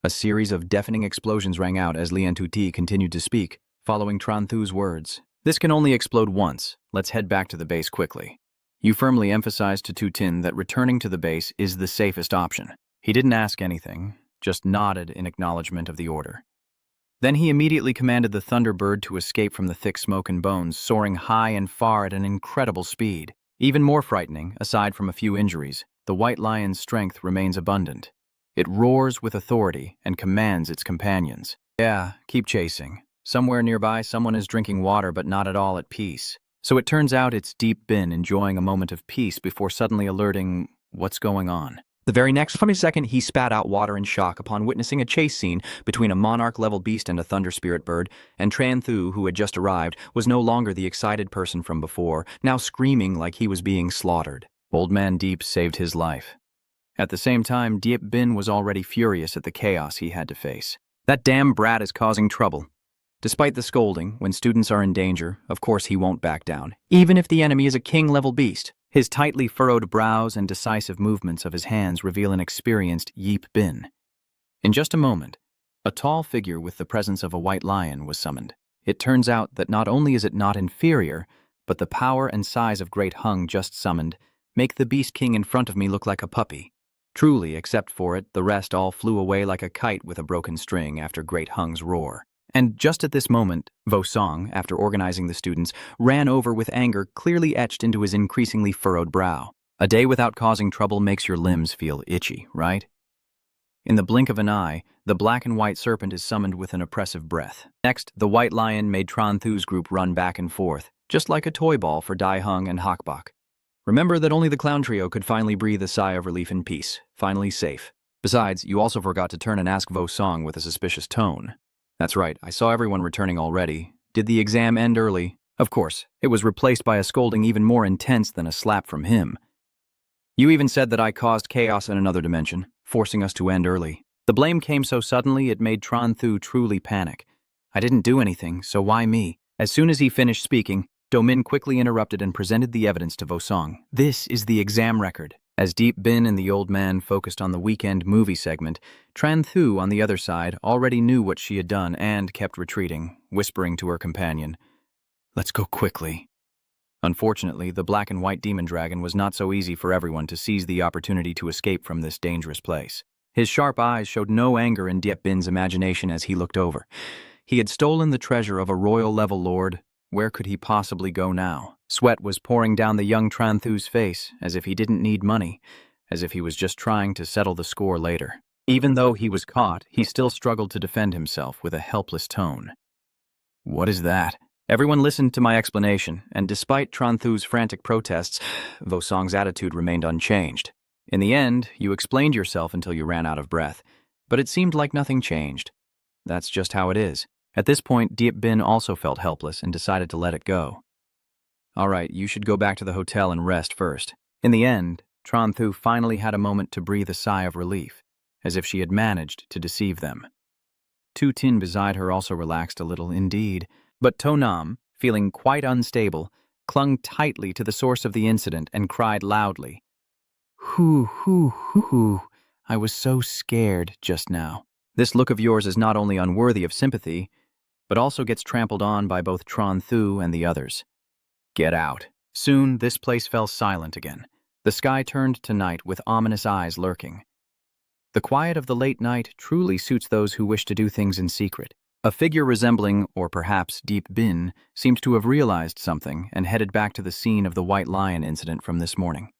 A series of deafening explosions rang out as Lian Tuti continued to speak, following Tranthu's words. This can only explode once. Let's head back to the base quickly. You firmly emphasized to Tu Tin that returning to the base is the safest option. He didn't ask anything, just nodded in acknowledgement of the order. Then he immediately commanded the Thunderbird to escape from the thick smoke and bones, soaring high and far at an incredible speed. Even more frightening, aside from a few injuries, the white lion's strength remains abundant. It roars with authority and commands its companions. Yeah, keep chasing. Somewhere nearby, someone is drinking water but not at all at peace. So it turns out it's Deep Bin enjoying a moment of peace before suddenly alerting what's going on. The very next second, he spat out water in shock upon witnessing a chase scene between a monarch-level beast and a thunder spirit bird, and Tran Thu, who had just arrived, was no longer the excited person from before, now screaming like he was being slaughtered. Old Man Deep saved his life. At the same time, Deep Bin was already furious at the chaos he had to face. That damn brat is causing trouble. Despite the scolding, when students are in danger, of course he won't back down, even if the enemy is a king-level beast. His tightly furrowed brows and decisive movements of his hands reveal an experienced Yeep Bin. In just a moment, a tall figure with the presence of a white lion was summoned. It turns out that not only is it not inferior, but the power and size of Great Hung just summoned make the Beast King in front of me look like a puppy. Truly, except for it, the rest all flew away like a kite with a broken string after Great Hung's roar. And just at this moment, Vo Song, after organizing the students, ran over with anger clearly etched into his increasingly furrowed brow. A day without causing trouble makes your limbs feel itchy, right? In the blink of an eye, the black and white serpent is summoned with an oppressive breath. Next, the white lion made Tran Thu's group run back and forth, just like a toy ball for Dai Hung and Hakbak. Remember that only the clown trio could finally breathe a sigh of relief and peace, finally safe. Besides, you also forgot to turn and ask Vo Song with a suspicious tone. That's right, I saw everyone returning already. Did the exam end early? Of course, it was replaced by a scolding even more intense than a slap from him. You even said that I caused chaos in another dimension, forcing us to end early. The blame came so suddenly it made Tran Thu truly panic. I didn't do anything, so why me? As soon as he finished speaking, Do Min quickly interrupted and presented the evidence to Vo Song. This is the exam record. As Deep Bin and the old man focused on the weekend movie segment, Tran Thu, on the other side, already knew what she had done and kept retreating, whispering to her companion, "Let's go quickly." Unfortunately, the black and white demon dragon was not so easy for everyone to seize the opportunity to escape from this dangerous place. His sharp eyes showed no anger in Deep Bin's imagination as he looked over. He had stolen the treasure of a royal-level lord. Where could he possibly go now? Sweat was pouring down the young Tran Thu's face, as if he didn't need money, as if he was just trying to settle the score later. Even though he was caught, he still struggled to defend himself with a helpless tone. "What is that?" Everyone listened to my explanation, and despite Tran Thu's frantic protests, Vo Song's attitude remained unchanged. In the end, you explained yourself until you ran out of breath, but it seemed like nothing changed. That's just how it is. At this point, Deep Bin also felt helpless and decided to let it go. "All right, you should go back to the hotel and rest first." In the end, Tran Thu finally had a moment to breathe a sigh of relief, as if she had managed to deceive them. Tu Tin beside her also relaxed a little indeed, but To Nam, feeling quite unstable, clung tightly to the source of the incident and cried loudly, "Hoo, hoo, hoo, hoo, I was so scared just now." This look of yours is not only unworthy of sympathy, but also gets trampled on by both Tran Thu and the others. Get out. Soon, this place fell silent again. The sky turned to night with ominous eyes lurking. The quiet of the late night truly suits those who wish to do things in secret. A figure resembling, or perhaps Deep Bin, seemed to have realized something and headed back to the scene of the White Lion incident from this morning.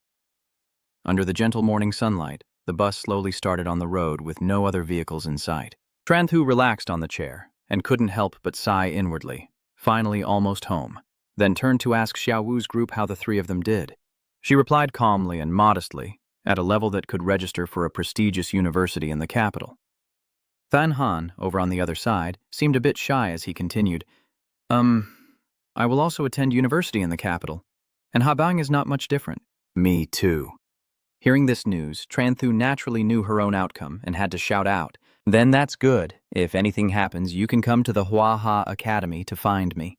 Under the gentle morning sunlight, the bus slowly started on the road with no other vehicles in sight. Tran Thu relaxed on the chair and couldn't help but sigh inwardly, finally almost home, then turned to ask Xiao Wu's group how the three of them did. She replied calmly and modestly, at a level that could register for a prestigious university in the capital. Than Han, over on the other side, seemed a bit shy as he continued, I will also attend university in the capital, and Habang is not much different." "Me too." Hearing this news, Tran Thu naturally knew her own outcome and had to shout out, "Then that's good. If anything happens, you can come to the Huaha Academy to find me."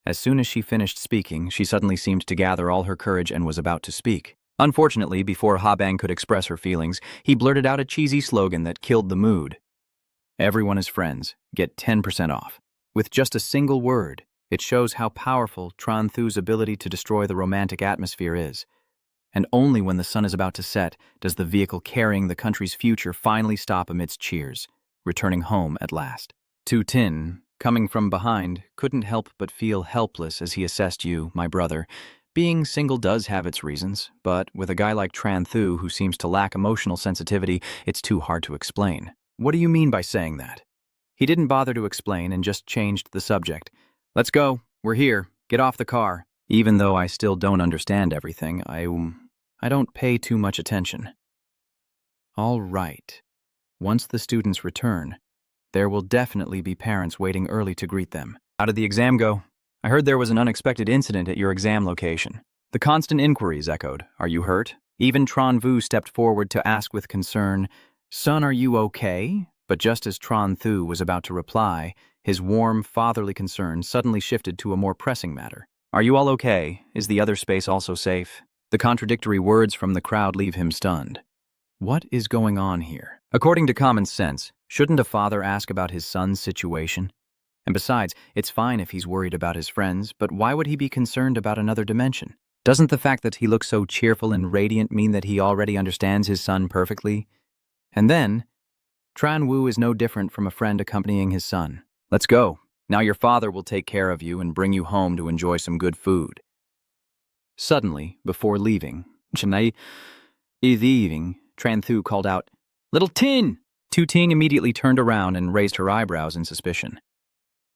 As soon as she finished speaking, she suddenly seemed to gather all her courage and was about to speak. Unfortunately, before Habang could express her feelings, he blurted out a cheesy slogan that killed the mood. "Everyone is friends. Get 10% off." With just a single word, it shows how powerful Tran Thu's ability to destroy the romantic atmosphere is. And only when the sun is about to set does the vehicle carrying the country's future finally stop amidst cheers, returning home at last. Tu Tin, coming from behind, couldn't help but feel helpless as he assessed you, my brother. Being single does have its reasons, but with a guy like Tran Thu who seems to lack emotional sensitivity, it's too hard to explain. "What do you mean by saying that?" He didn't bother to explain and just changed the subject. "Let's go. We're here. Get off the car. Even though I still don't understand everything, I don't pay too much attention. All right. Once the students return, there will definitely be parents waiting early to greet them. How did the exam go? I heard there was an unexpected incident at your exam location. The constant inquiries echoed. Are you hurt? Even Tron Vu stepped forward to ask with concern, Son, are you okay? But just as Tron Thu was about to reply, his warm, fatherly concern suddenly shifted to a more pressing matter. Are you all okay? Is the other space also safe? The contradictory words from the crowd leave him stunned. What is going on here? According to common sense, shouldn't a father ask about his son's situation? And besides, it's fine if he's worried about his friends, but why would he be concerned about another dimension? Doesn't the fact that he looks so cheerful and radiant mean that he already understands his son perfectly? And then, Tran Wu is no different from a friend accompanying his son. Let's go. Now your father will take care of you and bring you home to enjoy some good food. Suddenly, before leaving, Tran Thu called out, Little Tin! Tu Ting immediately turned around and raised her eyebrows in suspicion.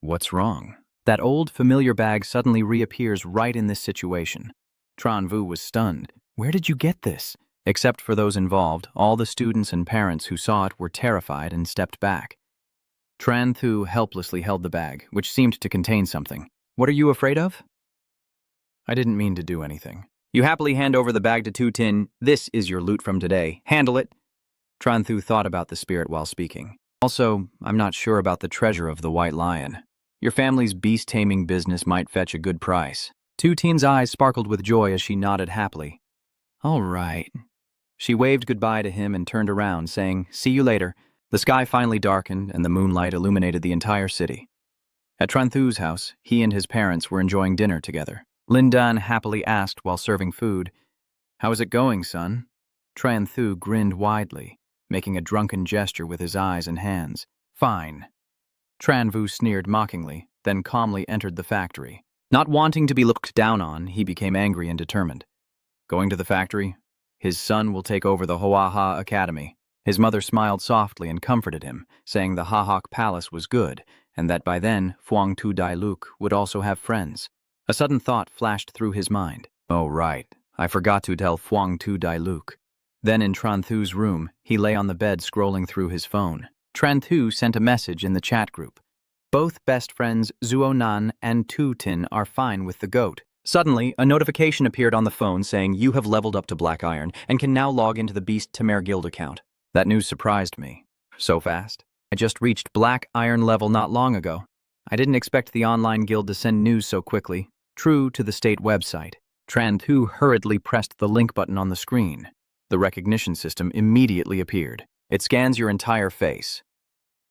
What's wrong? That old familiar bag suddenly reappears right in this situation. Tran Vu was stunned. Where did you get this? Except for those involved, all the students and parents who saw it were terrified and stepped back. Tran Thu helplessly held the bag, which seemed to contain something. What are you afraid of? I didn't mean to do anything. You happily hand over the bag to Tu Tin. This is your loot from today. Handle it. Tran Thu thought about the spirit while speaking. Also, I'm not sure about the treasure of the White Lion. Your family's beast-taming business might fetch a good price. Tu Tin's eyes sparkled with joy as she nodded happily. All right. She waved goodbye to him and turned around, saying, See you later. The sky finally darkened and the moonlight illuminated the entire city. At Tran Thu's house, he and his parents were enjoying dinner together. Lin Dan happily asked while serving food, How is it going, son? Tran Thu grinned widely, making a drunken gesture with his eyes and hands. Fine. Tran Vu sneered mockingly, then calmly entered the factory. Not wanting to be looked down on, he became angry and determined. Going to the factory, his son will take over the Huaha Academy. His mother smiled softly and comforted him, saying the Hahak Palace was good, and that by then Phuong Tu Dai Luke would also have friends. A sudden thought flashed through his mind. Oh, right. I forgot to tell Phuong Tu Dai Luke. Then in Tran Thu's room, he lay on the bed scrolling through his phone. Tran Thu sent a message in the chat group. Both best friends Zuo Nan and Tu Tin are fine with the goat. Suddenly, a notification appeared on the phone saying you have leveled up to Black Iron and can now log into the Beast Tamer Guild account. That news surprised me. So fast? I just reached Black Iron level not long ago. I didn't expect the online guild to send news so quickly. True to the state website, Tran Thu hurriedly pressed the link button on the screen. The recognition system immediately appeared. It scans your entire face.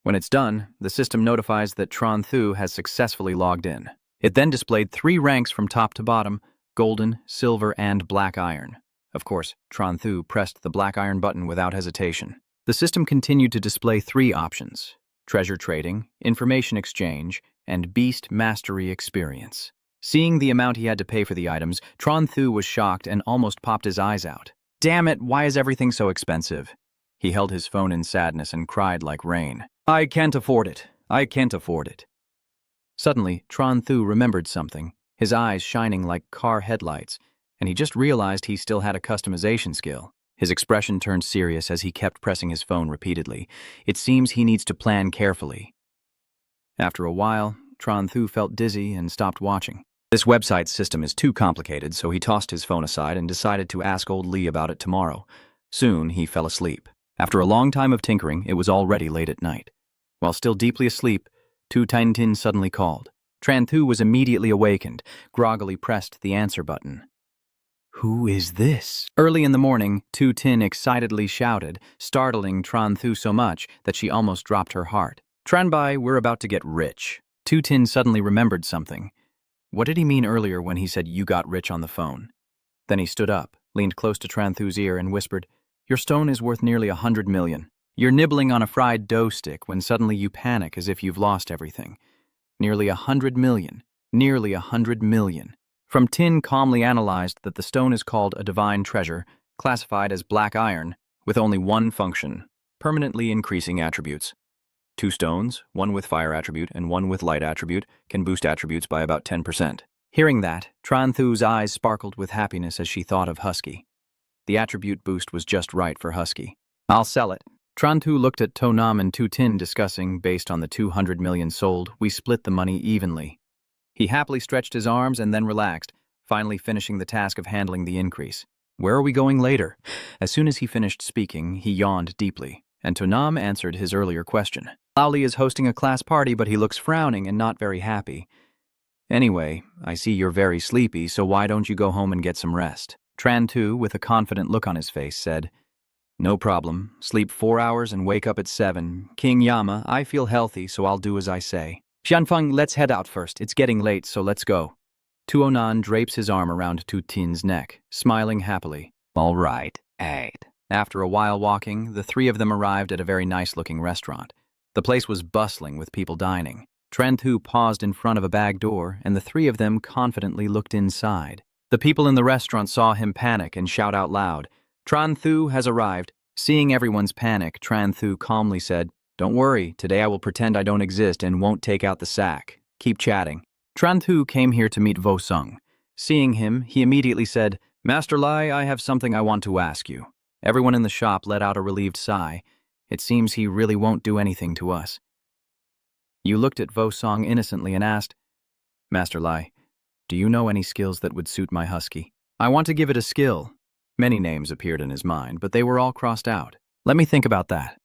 When it's done, the system notifies that Tran Thu has successfully logged in. It then displayed 3 ranks from top to bottom, golden, silver, and black iron. Of course, Tran Thu pressed the black iron button without hesitation. The system continued to display 3 options: treasure trading, information exchange, and beast mastery experience. Seeing the amount he had to pay for the items, Tran Thu was shocked and almost popped his eyes out. Damn it, why is everything so expensive? He held his phone in sadness and cried like rain. I can't afford it. I can't afford it. Suddenly, Tran Thu remembered something, his eyes shining like car headlights, and he just realized he still had a customization skill. His expression turned serious as he kept pressing his phone repeatedly. It seems he needs to plan carefully. After a while, Tran Thu felt dizzy and stopped watching. This website system is too complicated, so he tossed his phone aside and decided to ask old Lee about it tomorrow. Soon, he fell asleep. After a long time of tinkering, it was already late at night. While still deeply asleep, Tu Tin Tin suddenly called. Tran Thu was immediately awakened, groggily pressed the answer button. Who is this? Early in the morning, Tu Tin excitedly shouted, startling Tran Thu so much that she almost dropped her heart. Tran Bai, we're about to get rich. Tu Tin suddenly remembered something. What did he mean earlier when he said you got rich on the phone? Then he stood up, leaned close to Tran Thu's ear and whispered, Your stone is worth nearly 100 million. You're nibbling on a fried dough stick when suddenly you panic as if you've lost everything. Nearly 100 million. Nearly 100 million. From Tin calmly analyzed that the stone is called a divine treasure, classified as black iron, with only one function, permanently increasing attributes. 2 stones, one with fire attribute and one with light attribute, can boost attributes by about 10%. Hearing that, Tran Thu's eyes sparkled with happiness as she thought of Husky. The attribute boost was just right for Husky. I'll sell it. Tran Thu looked at To Nam and Tu Tin discussing, based on the 200 million sold, we split the money evenly. He happily stretched his arms and then relaxed, finally finishing the task of handling the increase. Where are we going later? As soon as he finished speaking, he yawned deeply, and To Nam answered his earlier question. Laoli is hosting a class party, but he looks frowning and not very happy. Anyway, I see you're very sleepy, so why don't you go home and get some rest? Tran Thu, with a confident look on his face, said, No problem. Sleep 4 hours and wake up at 7. King Yama, I feel healthy, so I'll do as I say. Xianfeng, let's head out first. It's getting late, so let's go. Tuonan drapes his arm around Tu Tin's neck, smiling happily. All right, 8. After a while walking, the three of them arrived at a very nice-looking restaurant. The place was bustling with people dining. Tran Thu paused in front of a bag door, and the three of them confidently looked inside. The people in the restaurant saw him panic and shout out loud, Tran Thu has arrived. Seeing everyone's panic, Tran Thu calmly said, Don't worry, today I will pretend I don't exist and won't take out the sack. Keep chatting. Tran Thu came here to meet Vo Sung. Seeing him, he immediately said, Master Lai, I have something I want to ask you. Everyone in the shop let out a relieved sigh. It seems he really won't do anything to us. You looked at Vo Sung innocently and asked, Master Lai, do you know any skills that would suit my husky? I want to give it a skill. Many names appeared in his mind, but they were all crossed out. Let me think about that.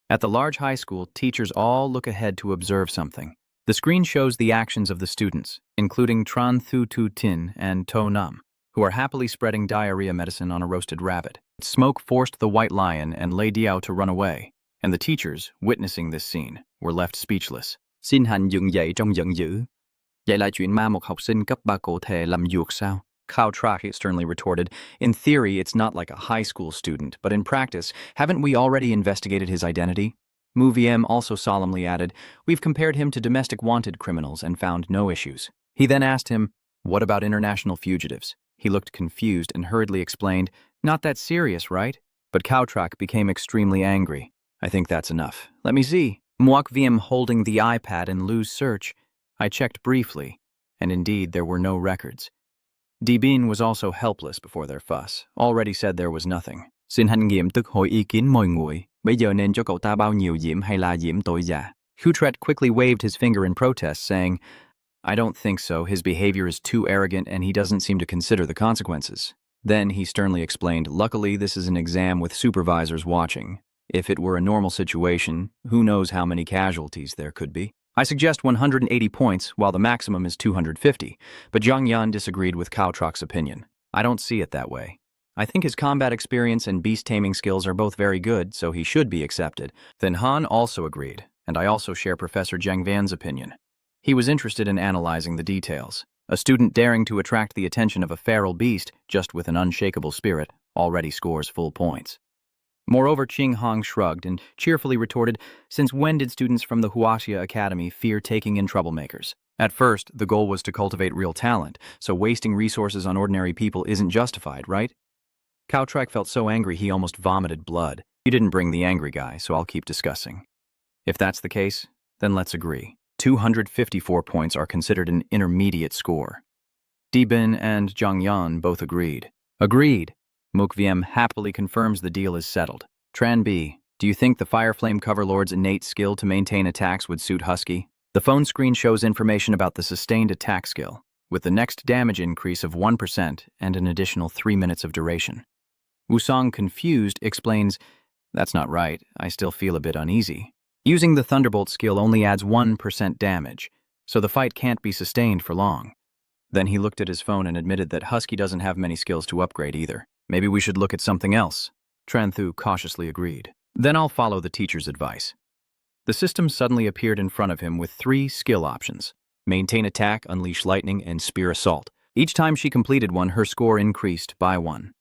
At the large high school, teachers all look ahead to observe something. The screen shows the actions of the students, including Tran Thu Tu Tin and To Nam, who are happily spreading diarrhea medicine on a roasted rabbit. Smoke forced the white lion and Lei Diao to run away, and the teachers, witnessing this scene, were left speechless. Xin hành dừng dậy trong giận dữ. Vậy là chuyện ma một học sinh cấp 3 có thể làm được sao? Cao Trak sternly retorted, In theory, it's not like a high school student, but in practice, haven't we already investigated his identity? Mu VM also solemnly added, We've compared him to domestic wanted criminals and found no issues. He then asked him, What about international fugitives? He looked confused and hurriedly explained, Not that serious, right? But Cao Trak became extremely angry. I think that's enough. Let me see. Muak VM holding the iPad in Lu's search. I checked briefly, and indeed there were no records. Dibin was also helpless before their fuss, already said there was nothing. Xin hành nghiệm tức hỏi ý kiến mọi người, bây giờ nên cho cậu ta bao nhiêu diễm hay là diễm tội giả? Hutret quickly waved his finger in protest, saying, I don't think so. His behavior is too arrogant and he doesn't seem to consider the consequences. Then he sternly explained, Luckily this is an exam with supervisors watching. If it were a normal situation, who knows how many casualties there could be? I suggest 180 points, while the maximum is 250, but Zhang Yan disagreed with Cao Trak's opinion. I don't see it that way. I think his combat experience and beast-taming skills are both very good, so he should be accepted. Then Han also agreed, and I also share Professor Zhang Van's opinion. He was interested in analyzing the details. A student daring to attract the attention of a feral beast, just with an unshakable spirit, already scores full points. Moreover, Qing Hong shrugged and cheerfully retorted, Since when did students from the Huaha Academy fear taking in troublemakers? At first, the goal was to cultivate real talent, so wasting resources on ordinary people isn't justified, right? Cao Trak felt so angry he almost vomited blood. You didn't bring the angry guy, so I'll keep discussing. If that's the case, then let's agree. 254 points are considered an intermediate score. Dibin and Zhang Yan both agreed. Agreed. Mukviem happily confirms the deal is settled. Tran B, do you think the Fireflame Coverlord's innate skill to maintain attacks would suit Husky? The phone screen shows information about the sustained attack skill, with the next damage increase of 1% and an additional 3 minutes of duration. Wusong, confused, explains, That's not right, I still feel a bit uneasy. Using the Thunderbolt skill only adds 1% damage, so the fight can't be sustained for long. Then he looked at his phone and admitted that Husky doesn't have many skills to upgrade either. Maybe we should look at something else. Tran Thu cautiously agreed. Then I'll follow the teacher's advice. The system suddenly appeared in front of him with 3 skill options. Maintain attack, unleash lightning, and spear assault. Each time she completed one, her score increased by 1.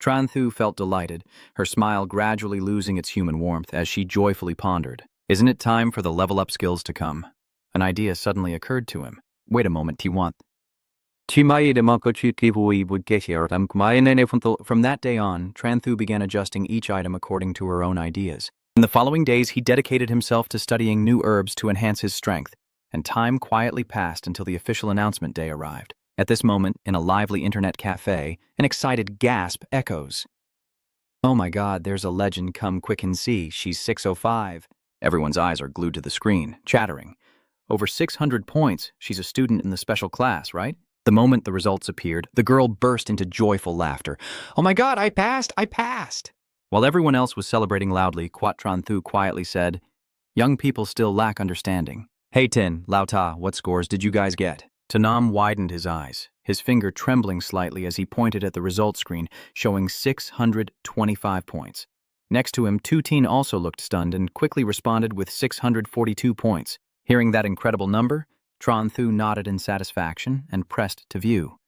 Tran Thu felt delighted, her smile gradually losing its human warmth as she joyfully pondered. Isn't it time for the level-up skills to come? An idea suddenly occurred to him. Wait a moment, T1. From that day on, Tran Thu began adjusting each item according to her own ideas. In the following days, he dedicated himself to studying new herbs to enhance his strength, and time quietly passed until the official announcement day arrived. At this moment, in a lively internet cafe, an excited gasp echoes. Oh my god, there's a legend, come quick and see, she's 605. Everyone's eyes are glued to the screen, chattering. Over 600 points, she's a student in the special class, right? The moment the results appeared, the girl burst into joyful laughter. Oh my god, I passed! I passed! While everyone else was celebrating loudly, Quatron Thu quietly said, young people still lack understanding. Hey Tin, Lao Ta, what scores did you guys get? Tanam widened his eyes, his finger trembling slightly as he pointed at the results screen, showing 625 points. Next to him, Tutin also looked stunned and quickly responded with 642 points. Hearing that incredible number, Tron Thu nodded in satisfaction and pressed to view.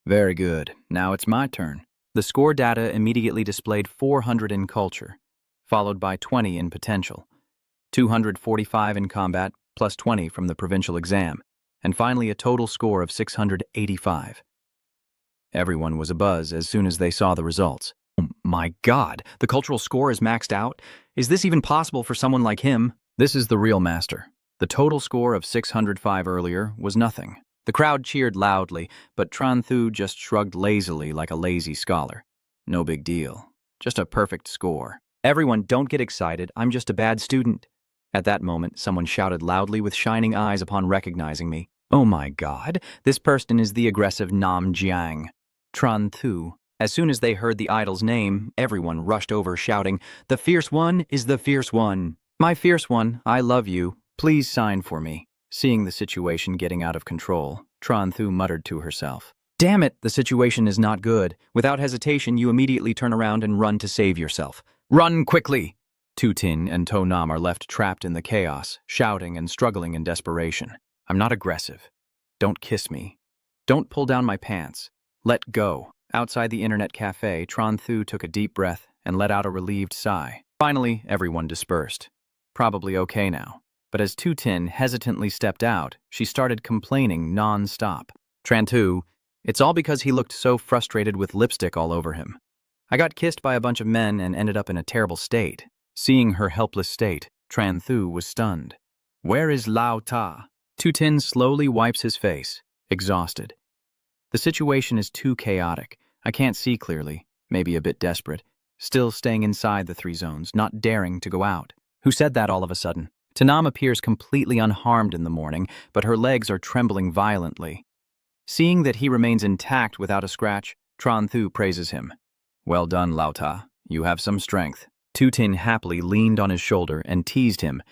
Very good, now it's my turn. The score data immediately displayed 400 in culture, followed by 20 in potential, 245 in combat, plus 20 from the provincial exam, and finally a total score of 685. Everyone was abuzz as soon as they saw the results. Oh my god, the cultural score is maxed out? Is this even possible for someone like him? This is the real master. The total score of 605 earlier was nothing. The crowd cheered loudly, but Tron Thu just shrugged lazily like a lazy scholar. No big deal. Just a perfect score. Everyone, don't get excited. I'm just a bad student. At that moment, someone shouted loudly with shining eyes upon recognizing me. Oh my god, this person is the aggressive Nam Jiang. Tron Thu. As soon as they heard the idol's name, everyone rushed over shouting, the fierce one is the fierce one. My fierce one, I love you. Please sign for me. Seeing the situation getting out of control, Tron Thu muttered to herself. Damn it, the situation is not good. Without hesitation, you immediately turn around and run to save yourself. Run quickly! Tutin and To Nam are left trapped in the chaos, shouting and struggling in desperation. I'm not aggressive. Don't kiss me. Don't pull down my pants. Let go. Outside the internet cafe, Tron Thu took a deep breath and let out a relieved sigh. Finally, everyone dispersed. Probably okay now. But as Tutin hesitantly stepped out, she started complaining non-stop. Tran Thu, it's all because he looked so frustrated with lipstick all over him. I got kissed by a bunch of men and ended up in a terrible state. Seeing her helpless state, Tran Thu was stunned. Where is Lao Ta? Tutin slowly wipes his face, exhausted. The situation is too chaotic. I can't see clearly, maybe a bit desperate. Still staying inside the 3 zones, not daring to go out. Who said that all of a sudden? Tanam appears completely unharmed in the morning, but her legs are trembling violently. Seeing that he remains intact without a scratch, Tron Thu praises him. Well done, Lao Ta. You have some strength. Tutin happily leaned on his shoulder and teased him.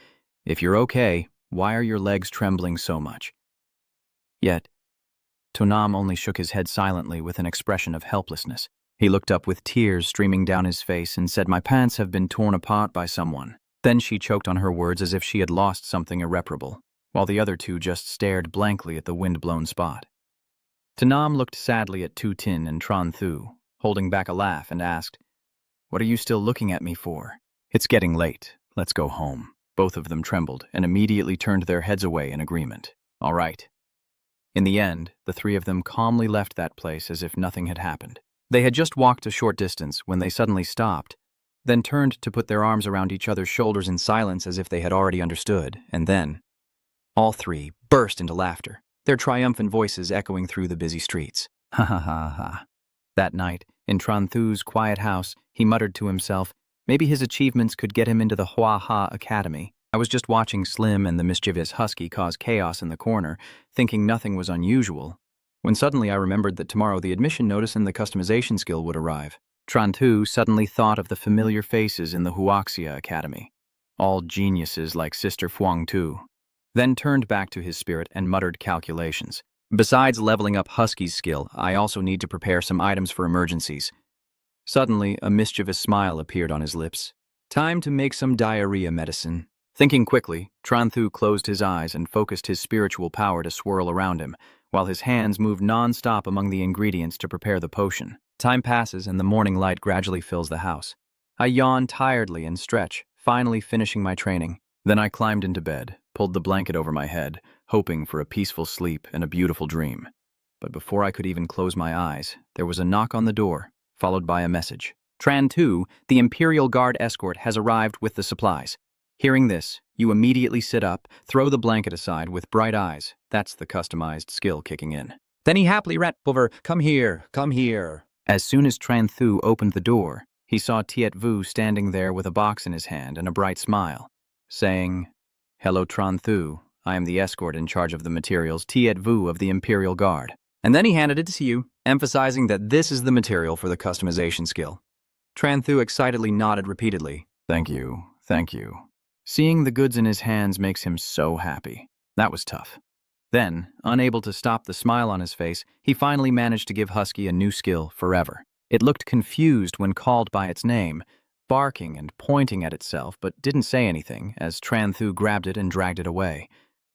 If you're okay, why are your legs trembling so much? Yet, Tonam only shook his head silently with an expression of helplessness. He looked up with tears streaming down his face and said, my pants have been torn apart by someone. Then she choked on her words as if she had lost something irreparable, while the other 2 just stared blankly at the wind-blown spot. Tanam looked sadly at Tutin and Tron Thu, holding back a laugh, and asked, what are you still looking at me for? It's getting late. Let's go home. Both of them trembled and immediately turned their heads away in agreement. All right. In the end, the 3 of them calmly left that place as if nothing had happened. They had just walked a short distance when they suddenly stopped, then turned to put their arms around each other's shoulders in silence as if they had already understood, and then all 3 burst into laughter, their triumphant voices echoing through the busy streets. Ha ha ha ha. That night, in Tron Thu's quiet house, he muttered to himself, maybe his achievements could get him into the Huaha Academy. I was just watching Slim and the mischievous Husky cause chaos in the corner, thinking nothing was unusual, when suddenly I remembered that tomorrow the admission notice and the customization skill would arrive. Tron Thu suddenly thought of the familiar faces in the Huaha Academy, all geniuses like Sister Fuang Tu, then turned back to his spirit and muttered calculations. Besides leveling up Husky's skill, I also need to prepare some items for emergencies. Suddenly, a mischievous smile appeared on his lips. Time to make some diarrhea medicine. Thinking quickly, Tron Thu closed his eyes and focused his spiritual power to swirl around him, while his hands moved non-stop among the ingredients to prepare the potion. Time passes and the morning light gradually fills the house. I yawn tiredly and stretch, finally finishing my training. Then I climbed into bed, pulled the blanket over my head, hoping for a peaceful sleep and a beautiful dream. But before I could even close my eyes, there was a knock on the door, followed by a message. Tran Thu, the Imperial Guard escort, has arrived with the supplies. Hearing this, you immediately sit up, throw the blanket aside with bright eyes. That's the customized skill kicking in. Then he happily ran over, "Come here, come here." As soon as Tran Thu opened the door, he saw Tiet Vu standing there with a box in his hand and a bright smile, saying, "Hello, Tran Thu. I am the escort in charge of the materials, Tiet Vu of the Imperial Guard." And then he handed it to you, emphasizing that this is the material for the customization skill. Tran Thu excitedly nodded repeatedly. Thank you, thank you. Seeing the goods in his hands makes him so happy. That was tough. Then, unable to stop the smile on his face, he finally managed to give Husky a new skill forever. It looked confused when called by its name, barking and pointing at itself, but didn't say anything as Tran Thu grabbed it and dragged it away.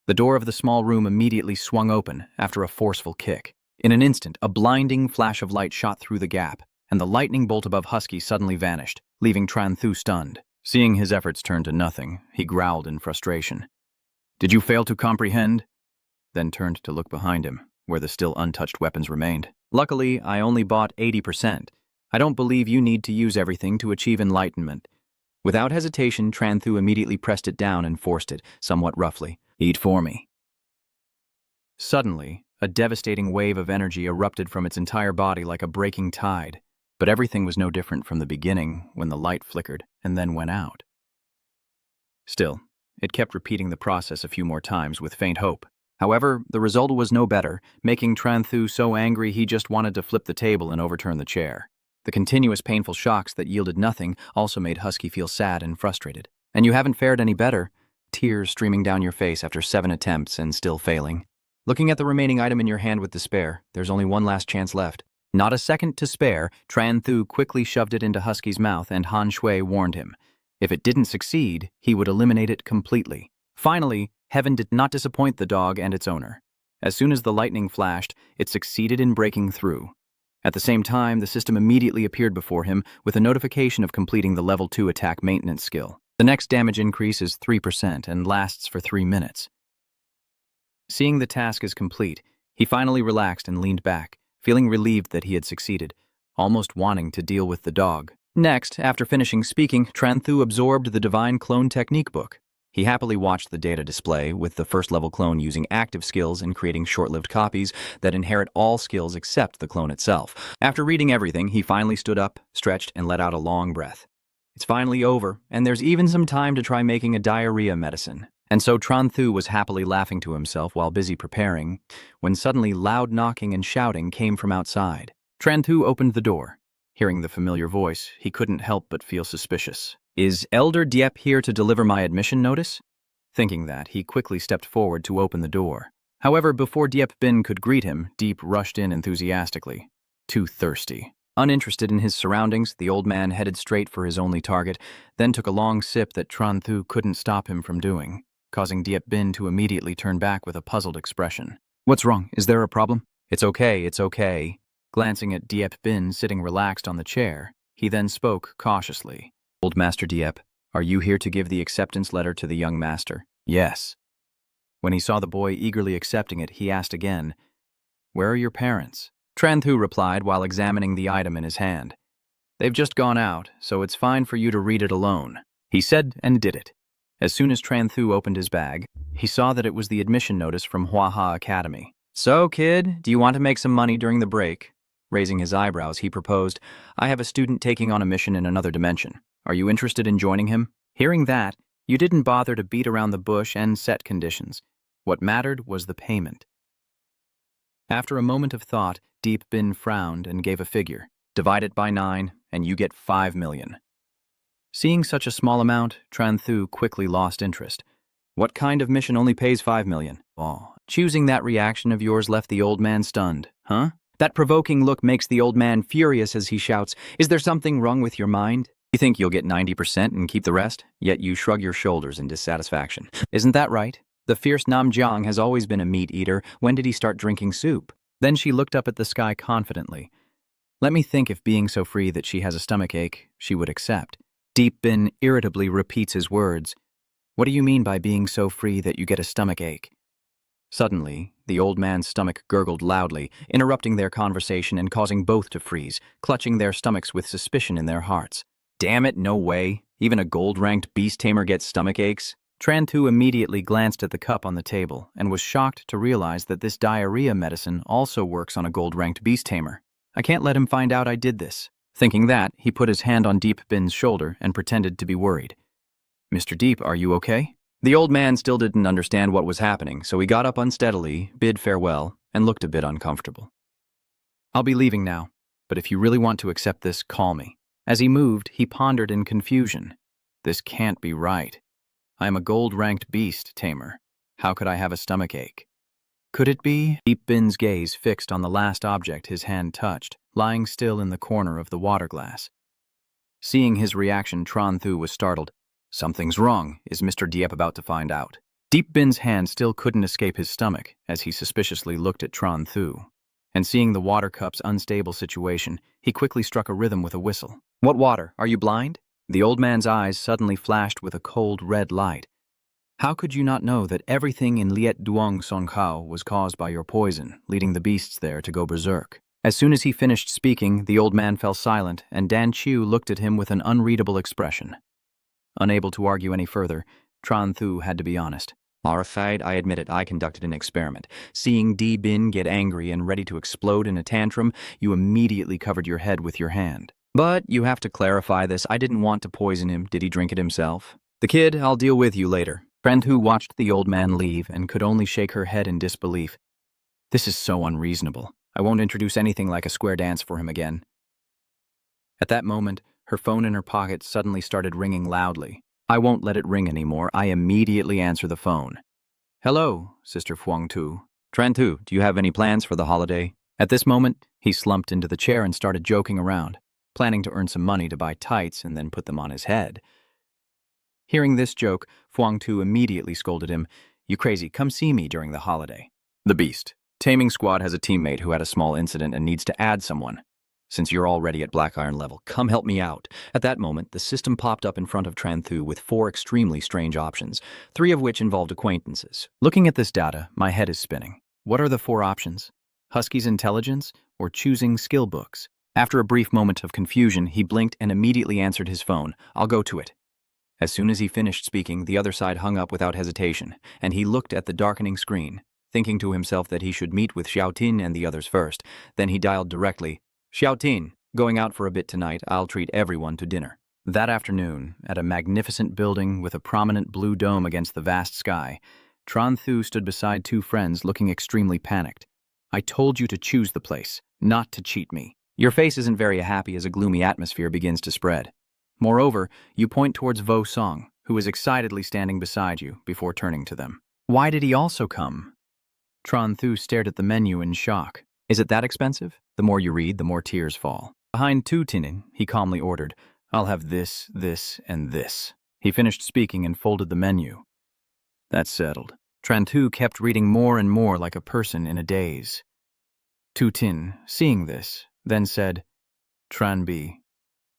The door of the small room immediately swung open after a forceful kick. In an instant, a blinding flash of light shot through the gap, and the lightning bolt above Husky suddenly vanished, leaving Tran Thu stunned. Seeing his efforts turn to nothing, he growled in frustration. "Did you fail to comprehend?" Then turned to look behind him, where the still untouched weapons remained. "Luckily, I only bought 80%. I don't believe you need to use everything to achieve enlightenment." Without hesitation, Tran Thu immediately pressed it down and forced it, somewhat roughly. "Eat for me." Suddenly, a devastating wave of energy erupted from its entire body like a breaking tide, but everything was no different from the beginning when the light flickered and then went out. Still, it kept repeating the process a few more times with faint hope. However, the result was no better, making Tran Thu so angry he just wanted to flip the table and overturn the chair. The continuous painful shocks that yielded nothing also made Husky feel sad and frustrated. "And you haven't fared any better," tears streaming down your face after 7 attempts and still failing. Looking at the remaining item in your hand with despair, there's only one last chance left. Not a second to spare, Tran Thu quickly shoved it into Husky's mouth, and Han Shui warned him. If it didn't succeed, he would eliminate it completely. Finally, heaven did not disappoint the dog and its owner. As soon as the lightning flashed, it succeeded in breaking through. At the same time, the system immediately appeared before him with a notification of completing the Level 2 attack maintenance skill. The next damage increase is 3% and lasts for 3 minutes. Seeing the task is complete, he finally relaxed and leaned back, feeling relieved that he had succeeded, almost wanting to deal with the dog. Next, after finishing speaking, Tran Thu absorbed the Divine Clone Technique book. He happily watched the data display, with the first-level clone using active skills and creating short-lived copies that inherit all skills except the clone itself. After reading everything, he finally stood up, stretched, and let out a long breath. It's finally over, and there's even some time to try making a diarrhea medicine. And so Tran Thu was happily laughing to himself while busy preparing, when suddenly loud knocking and shouting came from outside. Tran Thu opened the door. Hearing the familiar voice, he couldn't help but feel suspicious. "Is Elder Diep here to deliver my admission notice?" Thinking that, he quickly stepped forward to open the door. However, before Diep Bin could greet him, Deep rushed in enthusiastically. Too thirsty. Uninterested in his surroundings, the old man headed straight for his only target, then took a long sip that Tran Thu couldn't stop him from doing, causing Diep Bin to immediately turn back with a puzzled expression. "What's wrong? Is there a problem?" It's okay, it's okay." Glancing at Diep Bin sitting relaxed on the chair, he then spoke cautiously. "Old Master Diep, are you here to give the acceptance letter to the young master?" "Yes." When he saw the boy eagerly accepting it, he asked again, "Where are your parents?" Tran Thu replied while examining the item in his hand. "They've just gone out, so it's fine for you to read it alone." He said and did it. As soon as Tran Thu opened his bag, he saw that it was the admission notice from Huaha Academy. "So, kid, do you want to make some money during the break?" Raising his eyebrows, he proposed, "I have a student taking on a mission in another dimension. Are you interested in joining him?" Hearing that, you didn't bother to beat around the bush and set conditions. What mattered was the payment. After a moment of thought, Deep Bin frowned and gave a figure. "Divide it by 9, and you get 5 million. Seeing such a small amount, Tran Thu quickly lost interest. "What kind of mission only pays 5 million? Oh, choosing that reaction of yours left the old man stunned, huh? That provoking look makes the old man furious as he shouts, "Is there something wrong with your mind? You think you'll get 90% and keep the rest? Yet you shrug your shoulders in dissatisfaction. Isn't that right? The fierce Nam Jiang has always been a meat eater. When did he start drinking soup?" Then she looked up at the sky confidently. Let me think if being so free that she has a stomach ache, she would accept. Deep Bin irritably repeats his words. "What do you mean by being so free that you get a stomach ache?" Suddenly, the old man's stomach gurgled loudly, interrupting their conversation and causing both to freeze, clutching their stomachs with suspicion in their hearts. "Damn it, no way. Even a gold-ranked beast tamer gets stomach aches?" Tran Tu immediately glanced at the cup on the table and was shocked to realize that this diarrhea medicine also works on a gold-ranked beast tamer. I can't let him find out I did this. Thinking that, he put his hand on Deep Bin's shoulder and pretended to be worried. Mr. Deep, are you okay? The old man still didn't understand what was happening, so he got up unsteadily, bid farewell, and looked a bit uncomfortable. I'll be leaving now, but if you really want to accept this, call me. As he moved, he pondered in confusion. This can't be right. I am a gold-ranked beast tamer. How could I have a stomachache? Could it be? Deep Bin's gaze fixed on the last object his hand touched, lying still in the corner of the water glass. Seeing his reaction, Tran Thu was startled. Something's wrong. Is Mr. Diep about to find out? Deep Bin's hand still couldn't escape his stomach as he suspiciously looked at Tran Thu. And seeing the water cup's unstable situation, he quickly struck a rhythm with a whistle. What water? Are you blind? The old man's eyes suddenly flashed with a cold red light. How could you not know that everything in Liet Duong Song Khao was caused by your poison, leading the beasts there to go berserk? As soon as he finished speaking, the old man fell silent, and Dan Chiu looked at him with an unreadable expression. Unable to argue any further, Tran Thu had to be honest. Horrified, I admit it, I conducted an experiment. Seeing Di Bin get angry and ready to explode in a tantrum, you immediately covered your head with your hand. But you have to clarify this. I didn't want to poison him. Did he drink it himself? The kid, I'll deal with you later. Tran Thu watched the old man leave and could only shake her head in disbelief. This is so unreasonable. I won't introduce anything like a square dance for him again. At that moment, her phone in her pocket suddenly started ringing loudly. I won't let it ring anymore. I immediately answer the phone. Hello, Sister Phuong Tu. Tran Thu, do you have any plans for the holiday? At this moment, he slumped into the chair and started joking around, planning to earn some money to buy tights and then put them on his head. Hearing this joke, Phuong Tu immediately scolded him, You crazy, come see me during the holiday. The Beast. Taming Squad has a teammate who had a small incident and needs to add someone. Since you're already at Black Iron level, come help me out. At that moment, the system popped up in front of Tran Thu with 4 extremely strange options, 3 of which involved acquaintances. Looking at this data, my head is spinning. What are the 4 options? Husky's intelligence or choosing skill books? After a brief moment of confusion, he blinked and immediately answered his phone. I'll go to it. As soon as he finished speaking, the other side hung up without hesitation, and he looked at the darkening screen, thinking to himself that he should meet with Xiao Tin and the others first. Then he dialed directly. Xiao Tin, going out for a bit tonight. I'll treat everyone to dinner. That afternoon, at a magnificent building with a prominent blue dome against the vast sky, Tran Thu stood beside 2 friends looking extremely panicked. I told you to choose the place, not to cheat me. Your face isn't very happy as a gloomy atmosphere begins to spread. Moreover, you point towards Vo Song, who is excitedly standing beside you, before turning to them. Why did he also come? Tran Thu stared at the menu in shock. Is it that expensive? The more you read, the more tears fall. Behind 2 tinin, he calmly ordered, I'll have this, this, and this. He finished speaking and folded the menu. That's settled. Tran Thu kept reading more and more like a person in a daze. 2 tin, seeing this, then said, Tran B,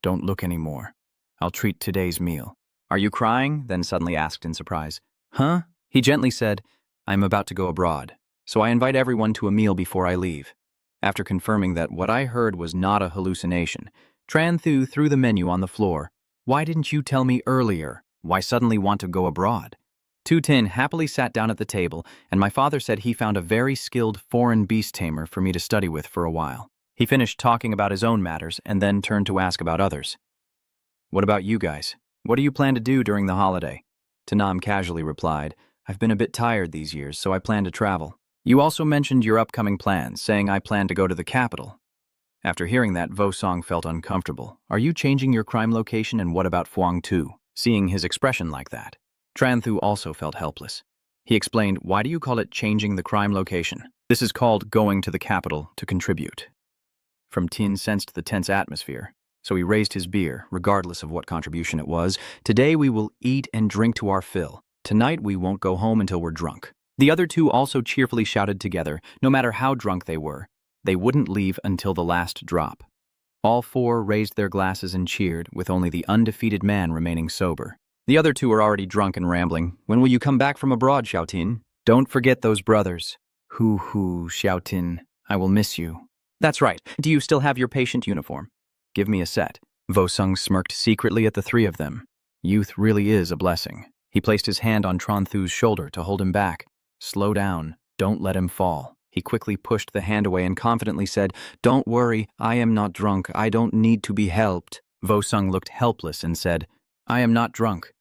don't look anymore. I'll treat today's meal. Are you crying? Then suddenly asked in surprise. Huh? He gently said, I'm about to go abroad, so I invite everyone to a meal before I leave. After confirming that what I heard was not a hallucination, Tran Thu threw the menu on the floor. Why didn't you tell me earlier? Why suddenly want to go abroad? 2 tin happily sat down at the table, and my father said he found a very skilled foreign beast tamer for me to study with for a while. He finished talking about his own matters and then turned to ask about others. What about you guys? What do you plan to do during the holiday? Tanam casually replied, I've been a bit tired these years, so I plan to travel. You also mentioned your upcoming plans, saying I plan to go to the capital. After hearing that, Vo Song felt uncomfortable. Are you changing your crime location, and what about Phuong Tu? Seeing his expression like that, Tran Thu also felt helpless. He explained, why do you call it changing the crime location? This is called going to the capital to contribute. From Tin sensed the tense atmosphere, so he raised his beer, regardless of what contribution it was. Today we will eat and drink to our fill. Tonight we won't go home until we're drunk. The other 2 also cheerfully shouted together, no matter how drunk they were. They wouldn't leave until the last drop. All 4 raised their glasses and cheered, with only the undefeated man remaining sober. The other 2 are already drunk and rambling. When will you come back from abroad, Xiao Tin? Don't forget those brothers. Hoo, Xiao Tin. I will miss you. That's right. Do you still have your patient uniform? Give me a set. Vo Sung smirked secretly at the 3 of them. Youth really is a blessing. He placed his hand on Tran Thu's shoulder to hold him back. Slow down. Don't let him fall. He quickly pushed the hand away and confidently said, "Don't worry, I am not drunk. I don't need to be helped." Vosung looked helpless and said, "I am not drunk."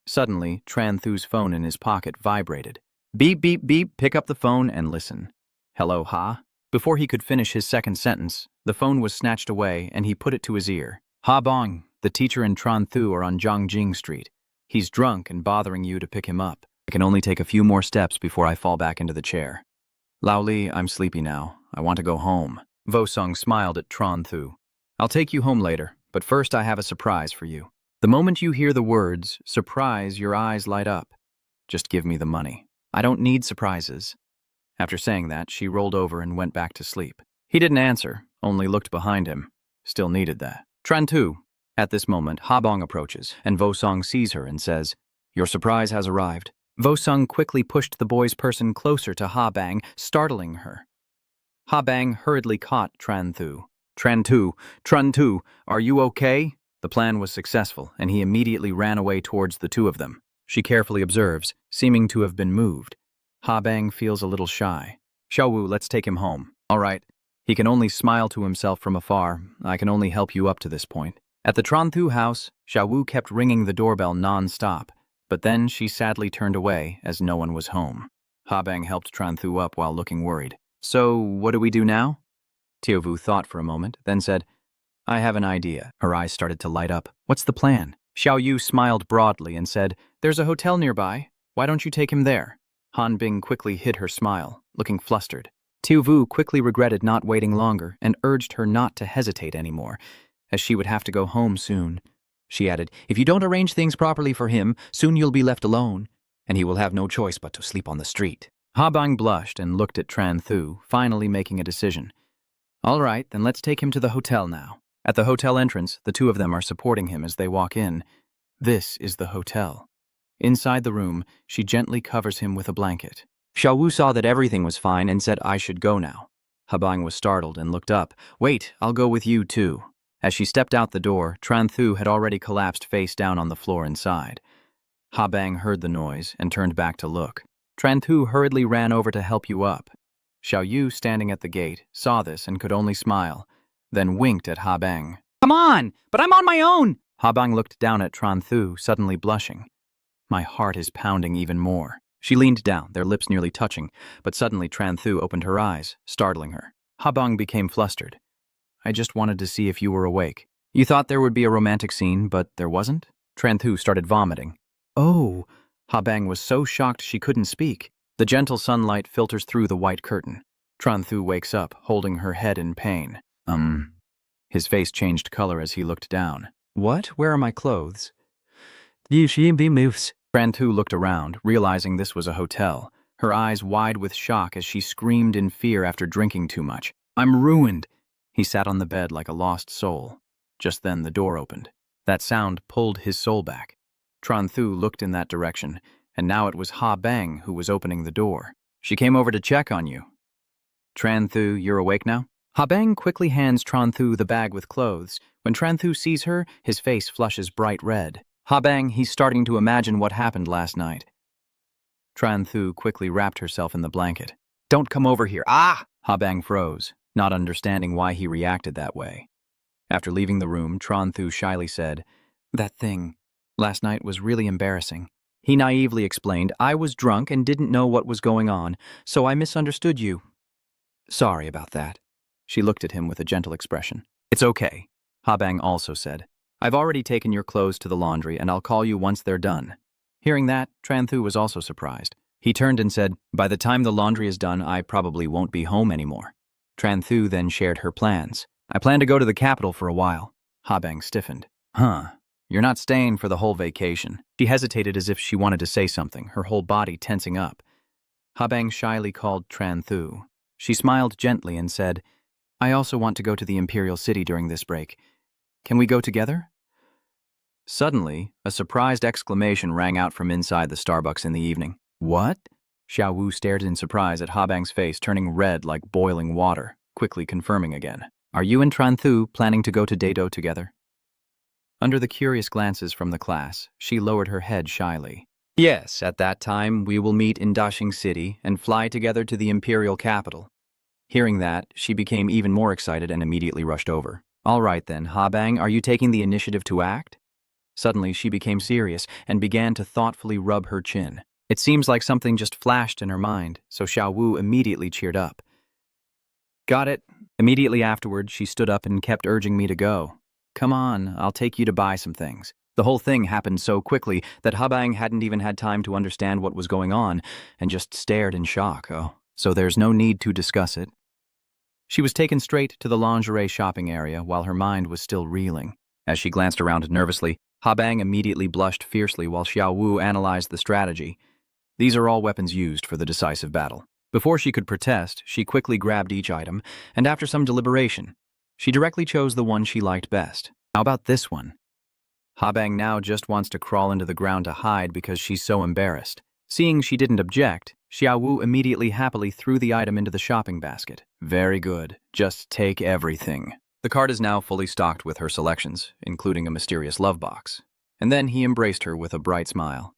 Suddenly, Tran Thu's phone in his pocket vibrated. Beep, beep, beep, pick up the phone and listen. Hello, Ha? Before he could finish his second sentence, the phone was snatched away and he put it to his ear. Ha Bong, the teacher and Tran Thu are on Zhongjing Street. He's drunk and bothering you to pick him up. I can only take a few more steps before I fall back into the chair. Lao Li, I'm sleepy now. I want to go home. Vosung smiled at Tran Thu. I'll take you home later, but first I have a surprise for you. The moment you hear the words, surprise, your eyes light up. Just give me the money. I don't need surprises. After saying that, she rolled over and went back to sleep. He didn't answer, only looked behind him. Still needed that. Tran Thu. At this moment, Ha Bong approaches, and Vosung sees her and says, "Your surprise has arrived." Vosung quickly pushed the boy's person closer to Ha Bang, startling her. Ha Bang hurriedly caught Tran Thu. Tran Thu, are you okay? The plan was successful, and he immediately ran away towards the two of them. She carefully observes, seeming to have been moved. Ha Bang feels a little shy. Xiaowu, let's take him home. All right. He can only smile to himself from afar. I can only help you up to this point. At the Tran Thu house, Xiaowu kept ringing the doorbell non-stop, but then she sadly turned away as no one was home. Ha Bang helped Tran Thu up while looking worried. So, what do we do now? Tiovu thought for a moment, then said, I have an idea. Her eyes started to light up. What's the plan? Xiao Yu smiled broadly and said, There's a hotel nearby. Why don't you take him there? Han Bing quickly hid her smile, looking flustered. Tiovu quickly regretted not waiting longer and urged her not to hesitate anymore, as she would have to go home soon. She added, If you don't arrange things properly for him, soon you'll be left alone, and he will have no choice but to sleep on the street. Ha Bang blushed and looked at Tran Thu, finally making a decision. All right, then let's take him to the hotel now. At the hotel entrance, the two of them are supporting him as they walk in. This is the hotel. Inside the room, she gently covers him with a blanket. Xiao Wu saw that everything was fine and said, I should go now. Ha Bang was startled and looked up. Wait, I'll go with you too. As she stepped out the door, Tran Thu had already collapsed face down on the floor inside. Ha Bang heard the noise and turned back to look. Tran Thu hurriedly ran over to help you up. Xiao Yu, standing at the gate, saw this and could only smile, then winked at Ha Bang. Come on, but I'm on my own! Ha Bang looked down at Tran Thu, suddenly blushing. My heart is pounding even more. She leaned down, their lips nearly touching, but suddenly Tran Thu opened her eyes, startling her. Ha Bang became flustered. I just wanted to see if you were awake. You thought there would be a romantic scene, but there wasn't? Tran Thu started vomiting. Oh! Ha Bang was so shocked she couldn't speak. The gentle sunlight filters through the white curtain. Tran Thu wakes up, holding her head in pain. His face changed color as he looked down. What? Where are my clothes? Tran Thu looked around, realizing this was a hotel, her eyes wide with shock as she screamed in fear after drinking too much. I'm ruined! He sat on the bed like a lost soul. Just then the door opened. That sound pulled his soul back. Tran Thu looked in that direction, and now it was Ha Bang who was opening the door. She came over to check on you. Tran Thu, you're awake now? Ha Bang quickly hands Tran Thu the bag with clothes. When Tran Thu sees her, his face flushes bright red. Ha Bang, he's starting to imagine what happened last night. Tran Thu quickly wrapped herself in the blanket. Don't come over here. Ah! Ha Bang froze, not understanding why he reacted that way. After leaving the room, Tran Thu shyly said, That thing last night was really embarrassing. He naively explained, I was drunk and didn't know what was going on, so I misunderstood you. Sorry about that. She looked at him with a gentle expression. It's okay, Ha Bang also said. I've already taken your clothes to the laundry and I'll call you once they're done. Hearing that, Tran Thu was also surprised. He turned and said, By the time the laundry is done, I probably won't be home anymore. Tran Thu then shared her plans. I plan to go to the capital for a while. Ha Bang stiffened. Huh. You're not staying for the whole vacation. She hesitated as if she wanted to say something, her whole body tensing up. Ha Bang shyly called Tran Thu. She smiled gently and said, I also want to go to the Imperial City during this break. Can we go together? Suddenly, a surprised exclamation rang out from inside the Starbucks in the evening. What? Xiao Wu stared in surprise at Ha Bang's face, turning red like boiling water, quickly confirming again. Are you and Tran Thu planning to go to Dado together? Under the curious glances from the class, she lowered her head shyly. Yes, at that time we will meet in Dashing City and fly together to the imperial capital. Hearing that, she became even more excited and immediately rushed over. All right then, Habang, are you taking the initiative to act? Suddenly, she became serious and began to thoughtfully rub her chin. It seems like something just flashed in her mind, so Xiao Wu immediately cheered up. Got it. Immediately afterward, she stood up and kept urging me to go. Come on, I'll take you to buy some things. The whole thing happened so quickly that Habang hadn't even had time to understand what was going on and just stared in shock. Oh, so there's no need to discuss it. She was taken straight to the lingerie shopping area while her mind was still reeling. As she glanced around nervously, Habang immediately blushed fiercely while Xiao Wu analyzed the strategy. These are all weapons used for the decisive battle. Before she could protest, she quickly grabbed each item, and after some deliberation, she directly chose the one she liked best. How about this one? Habang now just wants to crawl into the ground to hide because she's so embarrassed. Seeing she didn't object, Xiao Wu immediately happily threw the item into the shopping basket. Very good. Just take everything. The cart is now fully stocked with her selections, including a mysterious love box. And then he embraced her with a bright smile.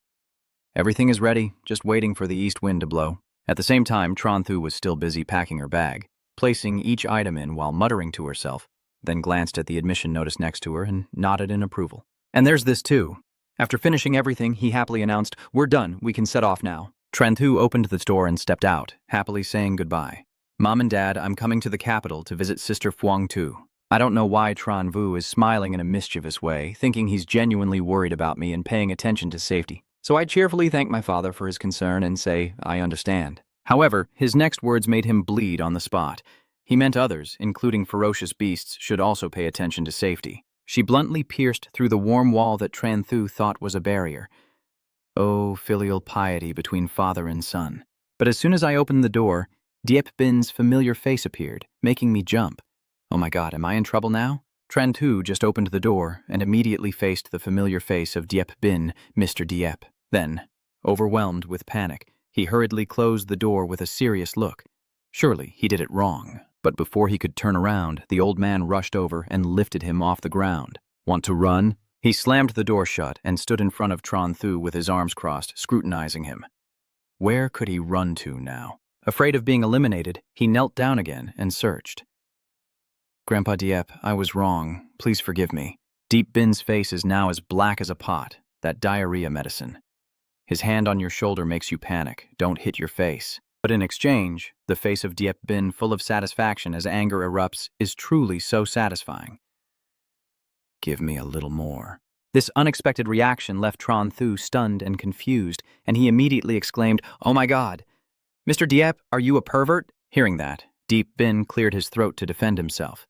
Everything is ready, just waiting for the east wind to blow. At the same time, Tranthu was still busy packing her bag, placing each item in while muttering to herself, then glanced at the admission notice next to her and nodded in approval. And there's this too. After finishing everything, he happily announced, "We're done, we can set off now." Tranthu opened the door and stepped out, happily saying goodbye. Mom and Dad, I'm coming to the capital to visit Sister Fuang Tu. I don't know why Tran Vu is smiling in a mischievous way, thinking he's genuinely worried about me and paying attention to safety. So I cheerfully thank my father for his concern and say, I understand. However, his next words made him bleed on the spot. He meant others, including ferocious beasts, should also pay attention to safety. She bluntly pierced through the warm wall that Tran Thu thought was a barrier. Oh, filial piety between father and son. But as soon as I opened the door, Diep Bin's familiar face appeared, making me jump. Oh my god, am I in trouble now? Tran Thu just opened the door and immediately faced the familiar face of Diep Bin, Mr. Diep. Then, overwhelmed with panic, he hurriedly closed the door with a serious look. Surely he did it wrong. But before he could turn around, the old man rushed over and lifted him off the ground. Want to run? He slammed the door shut and stood in front of Tran Thu with his arms crossed, scrutinizing him. Where could he run to now? Afraid of being eliminated, he knelt down again and searched. Grandpa Diep, I was wrong. Please forgive me. Deep Bin's face is now as black as a pot, that diarrhea medicine. His hand on your shoulder makes you panic. Don't hit your face. But in exchange, the face of Diep Bin, full of satisfaction as anger erupts, is truly so satisfying. Give me a little more. This unexpected reaction left Tran Thu stunned and confused, and he immediately exclaimed, Oh my god! Mr. Diep, are you a pervert? Hearing that, Deep Bin cleared his throat to defend himself.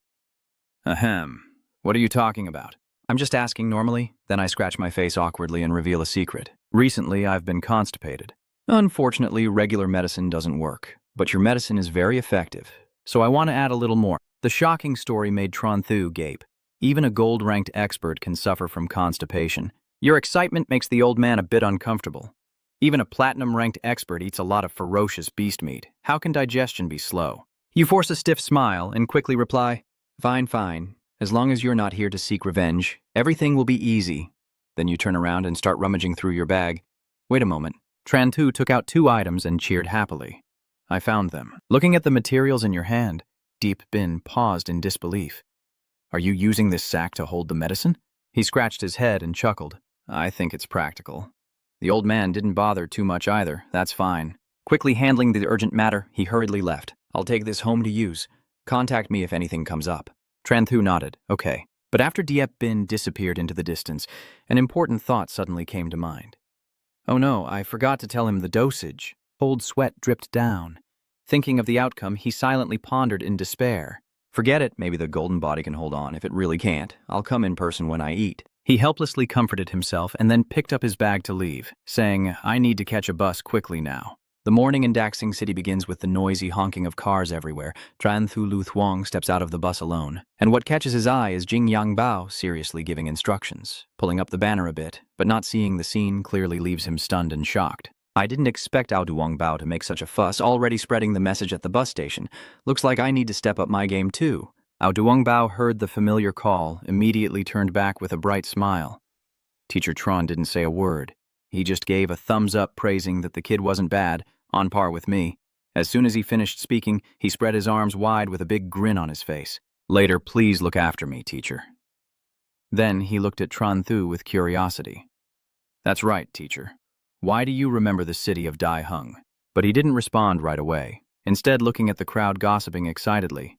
Ahem. What are you talking about? I'm just asking normally. Then I scratch my face awkwardly and reveal a secret. Recently, I've been constipated. Unfortunately, regular medicine doesn't work, but your medicine is very effective, so I want to add a little more. The shocking story made Tran Thu gape. Even a gold-ranked expert can suffer from constipation. Your excitement makes the old man a bit uncomfortable. Even a platinum-ranked expert eats a lot of ferocious beast meat. How can digestion be slow? You force a stiff smile and quickly reply, Fine, fine. As long as you're not here to seek revenge, everything will be easy. Then you turn around and start rummaging through your bag. Wait a moment. Tran Thu took out 2 items and cheered happily. I found them. Looking at the materials in your hand, Deep Bin paused in disbelief. Are you using this sack to hold the medicine? He scratched his head and chuckled. I think it's practical. The old man didn't bother too much either. That's fine. Quickly handling the urgent matter, he hurriedly left. I'll take this home to use. Contact me if anything comes up. Tran Thu nodded. Okay. But after Diep Bin disappeared into the distance, an important thought suddenly came to mind. Oh no, I forgot to tell him the dosage. Cold sweat dripped down. Thinking of the outcome, he silently pondered in despair. Forget it, maybe the golden body can hold on. If it really can't, I'll come in person when I eat. He helplessly comforted himself and then picked up his bag to leave, saying, I need to catch a bus quickly now. The morning in Daxing City begins with the noisy honking of cars everywhere. Tran Thu Lu Thuong steps out of the bus alone. And what catches his eye is Jing Yang Bao seriously giving instructions, pulling up the banner a bit, but not seeing the scene clearly leaves him stunned and shocked. I didn't expect Ao Duong Bao to make such a fuss, already spreading the message at the bus station. Looks like I need to step up my game too. Duong Bao heard the familiar call, immediately turned back with a bright smile. Teacher Tron didn't say a word. He just gave a thumbs up praising that the kid wasn't bad, on par with me. As soon as he finished speaking, he spread his arms wide with a big grin on his face. Later, please look after me, teacher. Then he looked at Tran Thu with curiosity. That's right, teacher. Why do you remember the city of Dai Hung? But he didn't respond right away, instead looking at the crowd gossiping excitedly.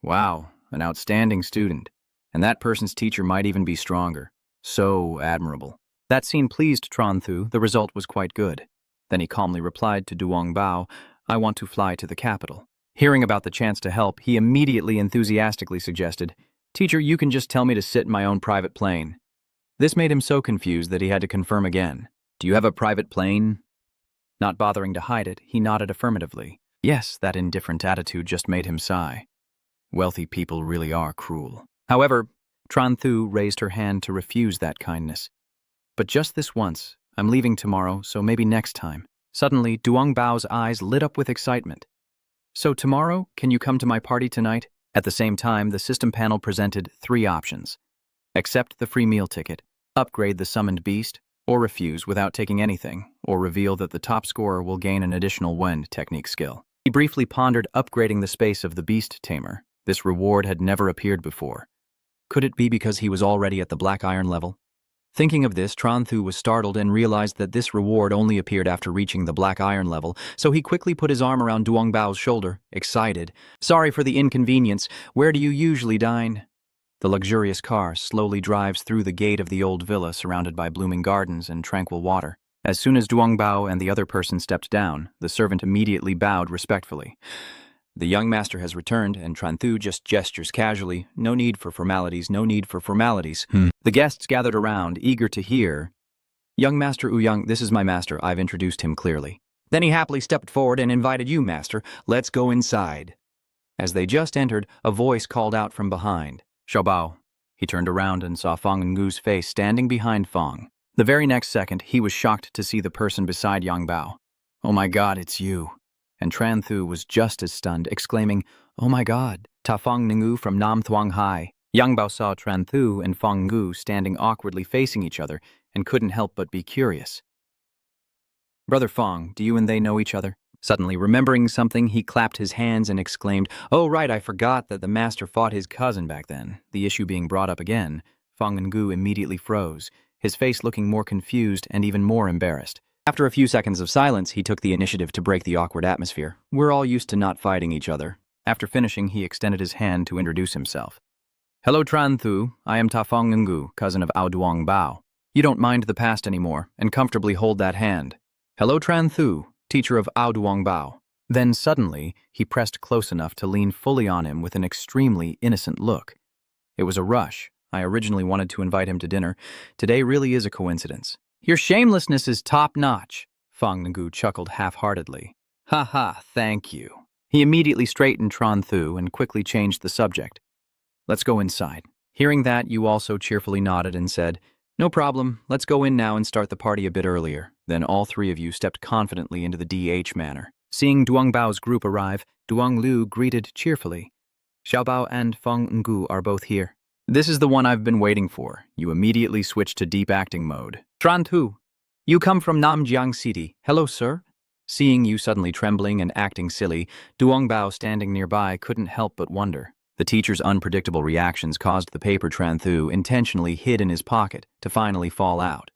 Wow, an outstanding student. And that person's teacher might even be stronger. So admirable. That scene pleased Tran Thu. The result was quite good. Then he calmly replied to Duong Bao, I want to fly to the capital. Hearing about the chance to help, he immediately enthusiastically suggested, Teacher, you can just tell me to sit in my own private plane. This made him so confused that he had to confirm again. Do you have a private plane? Not bothering to hide it, he nodded affirmatively. Yes, that indifferent attitude just made him sigh. Wealthy people really are cruel. However, Tran Thu raised her hand to refuse that kindness. But just this once. I'm leaving tomorrow, so maybe next time. Suddenly, Duong Bao's eyes lit up with excitement. So tomorrow, can you come to my party tonight? At the same time, the system panel presented 3 options. Accept the free meal ticket, upgrade the summoned beast, or refuse without taking anything, or reveal that the top scorer will gain an additional Wend technique skill. He briefly pondered upgrading the space of the beast tamer. This reward had never appeared before. Could it be because he was already at the black iron level? Thinking of this, Tran Thu was startled and realized that this reward only appeared after reaching the black iron level, so he quickly put his arm around Duong Bao's shoulder, excited. Sorry for the inconvenience. Where do you usually dine? The luxurious car slowly drives through the gate of the old villa surrounded by blooming gardens and tranquil water. As soon as Duong Bao and the other person stepped down, the servant immediately bowed respectfully. The young master has returned, and Tran Thu just gestures casually. No need for formalities, no need for formalities. The guests gathered around, eager to hear. Young Master Ouyang, this is my master. I've introduced him clearly. Then he happily stepped forward and invited you, master. Let's go inside. As they just entered, a voice called out from behind. Xiaobao. He turned around and saw Fong Ngu's face standing behind Fong. The very next second, he was shocked to see the person beside Yang Bao. Oh my God, it's you. And Tran Thu was just as stunned, exclaiming, Oh my God, Ta Fong Ngu from Nam Thuong Hai. Yang Bao saw Tran Thu and Fong Ngu standing awkwardly facing each other and couldn't help but be curious. Brother Fong, do you and they know each other? Suddenly remembering something, he clapped his hands and exclaimed, Oh right, I forgot that the master fought his cousin back then. The issue being brought up again, Fong Ngu immediately froze, his face looking more confused and even more embarrassed. After a few seconds of silence, he took the initiative to break the awkward atmosphere. We're all used to not fighting each other. After finishing, he extended his hand to introduce himself. Hello, Tran Thu. I am Ta Fong Ngu, cousin of Duong Bao. You don't mind the past anymore, and comfortably hold that hand. Hello, Tran Thu, teacher of Duong Bao. Then suddenly, he pressed close enough to lean fully on him with an extremely innocent look. It was a rush. I originally wanted to invite him to dinner. Today really is a coincidence. Your shamelessness is top-notch, Fong Ngu chuckled half-heartedly. Ha ha, thank you. He immediately straightened Tran Thu and quickly changed the subject. Let's go inside. Hearing that, you also cheerfully nodded and said, No problem, let's go in now and start the party a bit earlier. Then all 3 of you stepped confidently into the DH manner. Seeing Duong Bao's group arrive, Duong Lu greeted cheerfully. Xiaobao and Fong Ngu are both here. This is the one I've been waiting for. You immediately switched to deep acting mode. Tran Thu, you come from Namjiang City. Hello, sir. Seeing you suddenly trembling and acting silly, Duong Bao standing nearby couldn't help but wonder. The teacher's unpredictable reactions caused the paper Tran Thu intentionally hid in his pocket to finally fall out.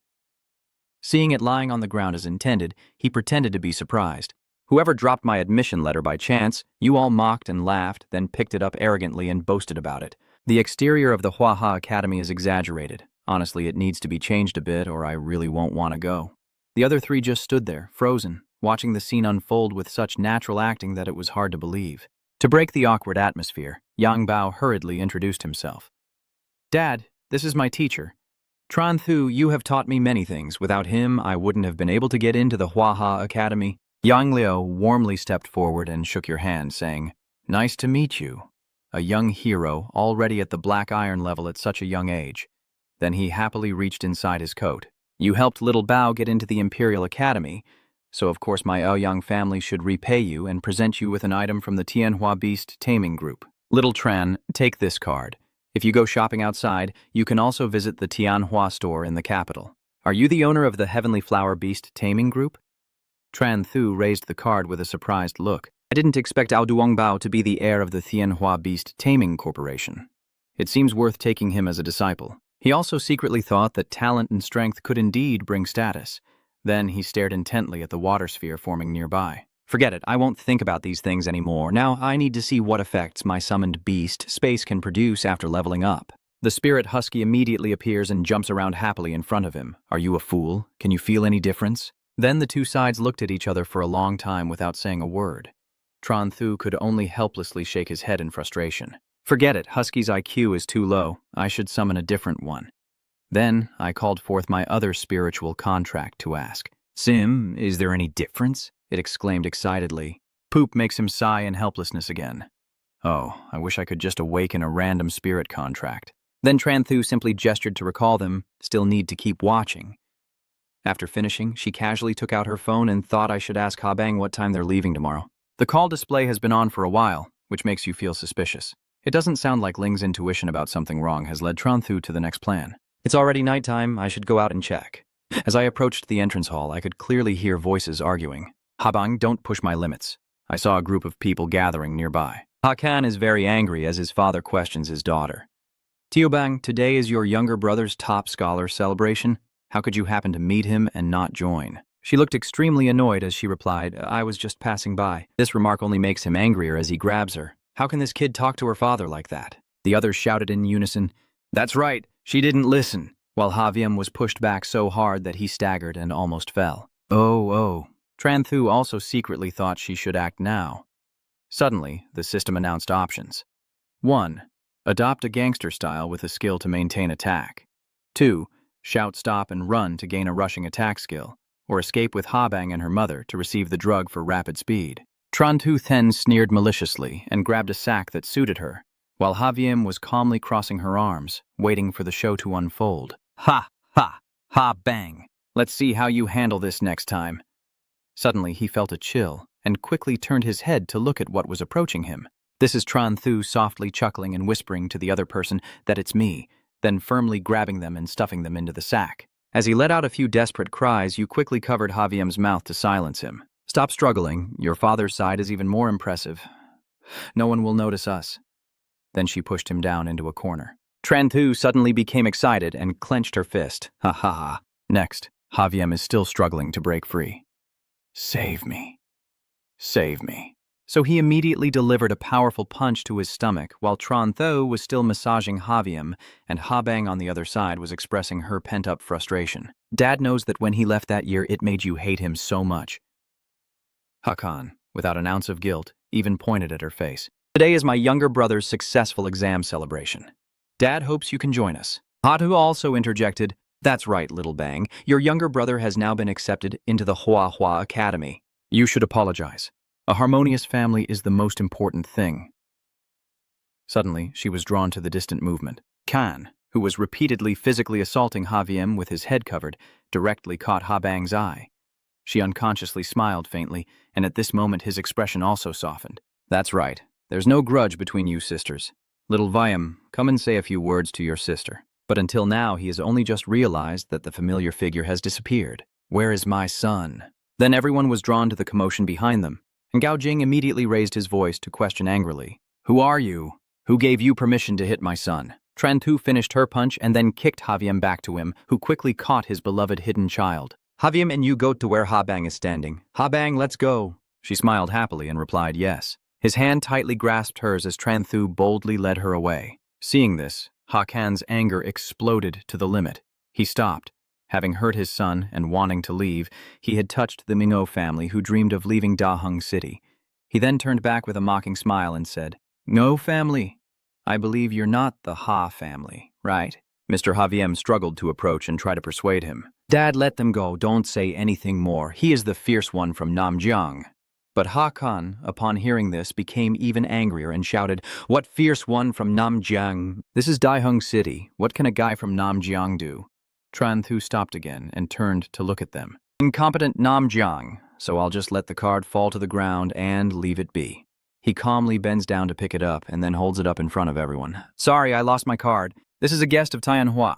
Seeing it lying on the ground as intended, he pretended to be surprised. Whoever dropped my admission letter by chance, you all mocked and laughed, then picked it up arrogantly and boasted about it. The exterior of the Huaha Academy is exaggerated. Honestly, it needs to be changed a bit or I really won't want to go. The other 3 just stood there, frozen, watching the scene unfold with such natural acting that it was hard to believe. To break the awkward atmosphere, Yang Bao hurriedly introduced himself. Dad, this is my teacher. Tran Thu, you have taught me many things. Without him, I wouldn't have been able to get into the Huaha Academy. Yang Liu warmly stepped forward and shook your hand, saying, Nice to meet you. A young hero, already at the black iron level at such a young age. Then he happily reached inside his coat. You helped little Bao get into the Imperial Academy, so of course my Ouyang family should repay you and present you with an item from the Tianhua Beast Taming Group. Little Tran, take this card. If you go shopping outside, you can also visit the Tianhua store in the capital. Are you the owner of the Heavenly Flower Beast Taming Group? Tran Thu raised the card with a surprised look. I didn't expect Ao Duongbao to be the heir of the Tianhua Beast Taming Corporation. It seems worth taking him as a disciple. He also secretly thought that talent and strength could indeed bring status. Then he stared intently at the water sphere forming nearby. Forget it, I won't think about these things anymore. Now I need to see what effects my summoned beast space can produce after leveling up. The spirit husky immediately appears and jumps around happily in front of him. Are you a fool? Can you feel any difference? Then the two sides looked at each other for a long time without saying a word. Tran Thu could only helplessly shake his head in frustration. Forget it, Husky's IQ is too low. I should summon a different one. Then I called forth my other spiritual contract to ask. Sim, is there any difference? It exclaimed excitedly. Poop makes him sigh in helplessness again. Oh, I wish I could just awaken a random spirit contract. Then Tran Thu simply gestured to recall them, still need to keep watching. After finishing, she casually took out her phone and thought I should ask Ha Bang what time they're leaving tomorrow. The call display has been on for a while, which makes you feel suspicious. It doesn't sound like Ling's intuition about something wrong has led Tran Thu to the next plan. It's already nighttime, I should go out and check. As I approached the entrance hall, I could clearly hear voices arguing. Ha Bang, don't push my limits. I saw a group of people gathering nearby. Ha Kan is very angry as his father questions his daughter. Tio Bang, today is your younger brother's top scholar celebration. How could you happen to meet him and not join? She looked extremely annoyed as she replied, I was just passing by. This remark only makes him angrier as he grabs her. How can this kid talk to her father like that? The others shouted in unison, That's right, she didn't listen, while Haviem was pushed back so hard that he staggered and almost fell. Oh. Tran Thu also secretly thought she should act now. Suddenly, the system announced options. 1. Adopt a gangster style with a skill to maintain attack. 2. Shout, stop, and run to gain a rushing attack skill, or escape with Ha Bang and her mother to receive the drug for rapid speed. Tran Thu then sneered maliciously and grabbed a sack that suited her, while Haviem was calmly crossing her arms, waiting for the show to unfold. Ha bang. Let's see how you handle this next time. Suddenly he felt a chill and quickly turned his head to look at what was approaching him. This is Tran Thu softly chuckling and whispering to the other person that it's me, then firmly grabbing them and stuffing them into the sack. As he let out a few desperate cries, you quickly covered Haviem's mouth to silence him. Stop struggling. Your father's side is even more impressive. No one will notice us. Then she pushed him down into a corner. Tran Thu suddenly became excited and clenched her fist. Ha. Next, Haviem is still struggling to break free. Save me. So he immediately delivered a powerful punch to his stomach while Tran Thu was still massaging Haviem and Ha Bang on the other side was expressing her pent-up frustration. Dad knows that when he left that year, it made you hate him so much. Hakan, without an ounce of guilt, even pointed at her face. Today is my younger brother's successful exam celebration. Dad hopes you can join us. Hatu also interjected, That's right, little Bang. Your younger brother has now been accepted into the Huaha Academy. You should apologize. A harmonious family is the most important thing. Suddenly, she was drawn to the distant movement. Kan, who was repeatedly physically assaulting Haviem with his head covered, directly caught Ha Bang's eye. She unconsciously smiled faintly, and at this moment his expression also softened. That's right. There's no grudge between you sisters. Little Viam, come and say a few words to your sister. But until now, he has only just realized that the familiar figure has disappeared. Where is my son? Then everyone was drawn to the commotion behind them, and Gao Jing immediately raised his voice to question angrily. Who are you? Who gave you permission to hit my son? Tran Thu finished her punch and then kicked Haviem back to him, who quickly caught his beloved hidden child. Haviem and you go to where Ha Bang is standing. Ha Bang, let's go. She smiled happily and replied yes. His hand tightly grasped hers as Tran Thu boldly led her away. Seeing this, Ha Kan's anger exploded to the limit. He stopped. Having hurt his son and wanting to leave, he had touched the Ming'o family who dreamed of leaving Daheng City. He then turned back with a mocking smile and said, No family. I believe you're not the Ha family, right? Mr. Haviem struggled to approach and try to persuade him. Dad, let them go. Don't say anything more. He is the fierce one from Namjiang. But Ha Kan, upon hearing this, became even angrier and shouted, What fierce one from Namjiang? This is Daheng City. What can a guy from Namjiang do? Tran Thu stopped again and turned to look at them. Incompetent Namjiang, so I'll just let the card fall to the ground and leave it be. He calmly bends down to pick it up and then holds it up in front of everyone. Sorry, I lost my card. This is a guest of Tianhua.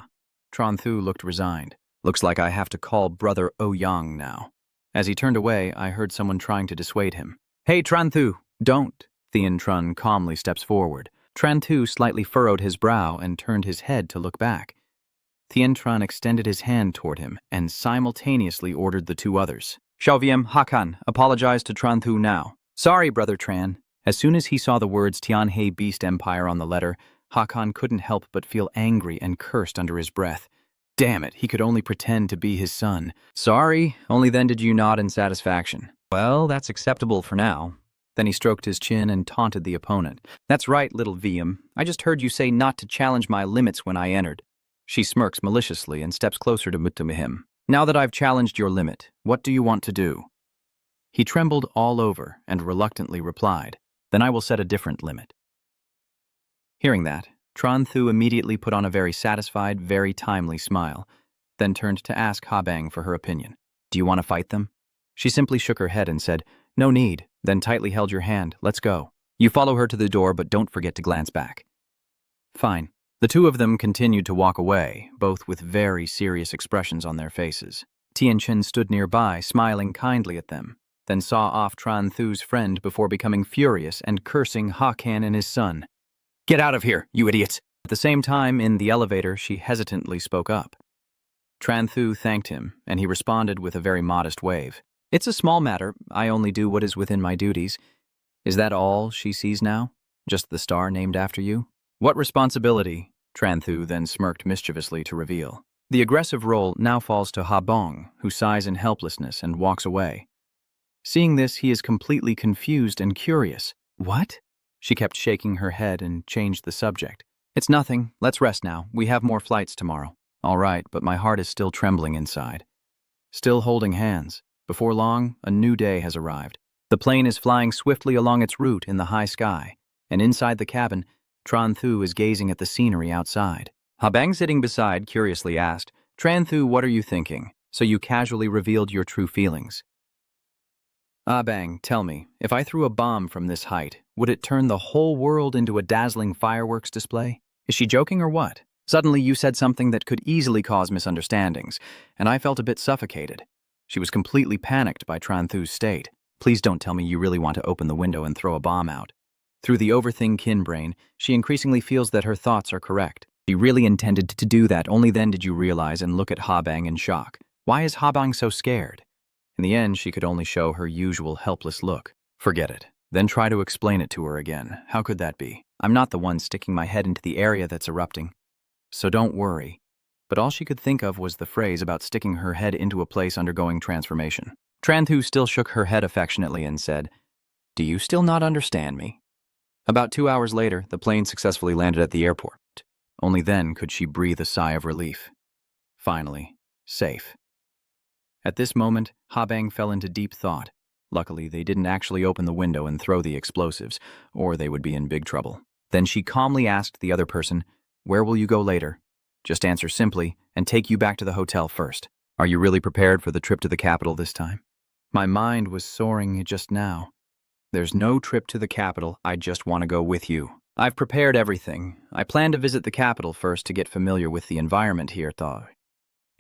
Tran Thu looked resigned. Looks like I have to call Brother Ouyang now. As he turned away, I heard someone trying to dissuade him. Hey, Tran Thu, don't. Thien Trun calmly steps forward. Tran Thu slightly furrowed his brow and turned his head to look back. Thien Trun extended his hand toward him and simultaneously ordered the two others. Xiaoviem, Hakan, apologize to Tran Thu now. Sorry, Brother Tran. As soon as he saw the words Tianhe Beast Empire on the letter, Hakan couldn't help but feel angry and cursed under his breath. Damn it, he could only pretend to be his son. Sorry, only then did you nod in satisfaction. Well, that's acceptable for now. Then he stroked his chin and taunted the opponent. That's right, little Wiem. I just heard you say not to challenge my limits when I entered. She smirks maliciously and steps closer to him. Now that I've challenged your limit, what do you want to do? He trembled all over and reluctantly replied, Then I will set a different limit. Hearing that, Tran Thu immediately put on a very satisfied, very timely smile, then turned to ask Habang for her opinion. Do you want to fight them? She simply shook her head and said, No need, then tightly held your hand. Let's go. You follow her to the door, but don't forget to glance back. Fine. The two of them continued to walk away, both with very serious expressions on their faces. Tian Chen stood nearby, smiling kindly at them, then saw off Tran Thu's friend before becoming furious and cursing Hakan and his son. Get out of here, you idiots! At the same time, in the elevator, she hesitantly spoke up. Tran Thu thanked him, and he responded with a very modest wave. It's a small matter. I only do what is within my duties. Is that all she sees now? Just the star named after you? What responsibility? Tran Thu then smirked mischievously to reveal. The aggressive role now falls to Ha Bong, who sighs in helplessness and walks away. Seeing this, he is completely confused and curious. What? She kept shaking her head and changed the subject. It's nothing. Let's rest now. We have more flights tomorrow. All right, but my heart is still trembling inside. Still holding hands. Before long, a new day has arrived. The plane is flying swiftly along its route in the high sky, and inside the cabin, Tran Thu is gazing at the scenery outside. Habang, sitting beside, curiously asked, Tran Thu, what are you thinking? So you casually revealed your true feelings. Bang, tell me, if I threw a bomb from this height, would it turn the whole world into a dazzling fireworks display? Is she joking or what? Suddenly you said something that could easily cause misunderstandings, and I felt a bit suffocated. She was completely panicked by Tran Thu's state. Please don't tell me you really want to open the window and throw a bomb out. Through the overthink brain, she increasingly feels that her thoughts are correct. She really intended to do that, only then did you realize and look at Habang in shock. Why is Habang so scared? In the end, she could only show her usual helpless look. Forget it. Then try to explain it to her again. How could that be? I'm not the one sticking my head into the area that's erupting. So don't worry. But all she could think of was the phrase about sticking her head into a place undergoing transformation. Tran Thu still shook her head affectionately and said, Do you still not understand me? About 2 hours later, the plane successfully landed at the airport. Only then could she breathe a sigh of relief. Finally, safe. At this moment, Habang fell into deep thought. Luckily, they didn't actually open the window and throw the explosives, or they would be in big trouble. Then she calmly asked the other person, Where will you go later? Just answer simply, and take you back to the hotel first. Are you really prepared for the trip to the capital this time? My mind was soaring just now. There's no trip to the capital, I just want to go with you. I've prepared everything. I plan to visit the capital first to get familiar with the environment here, though.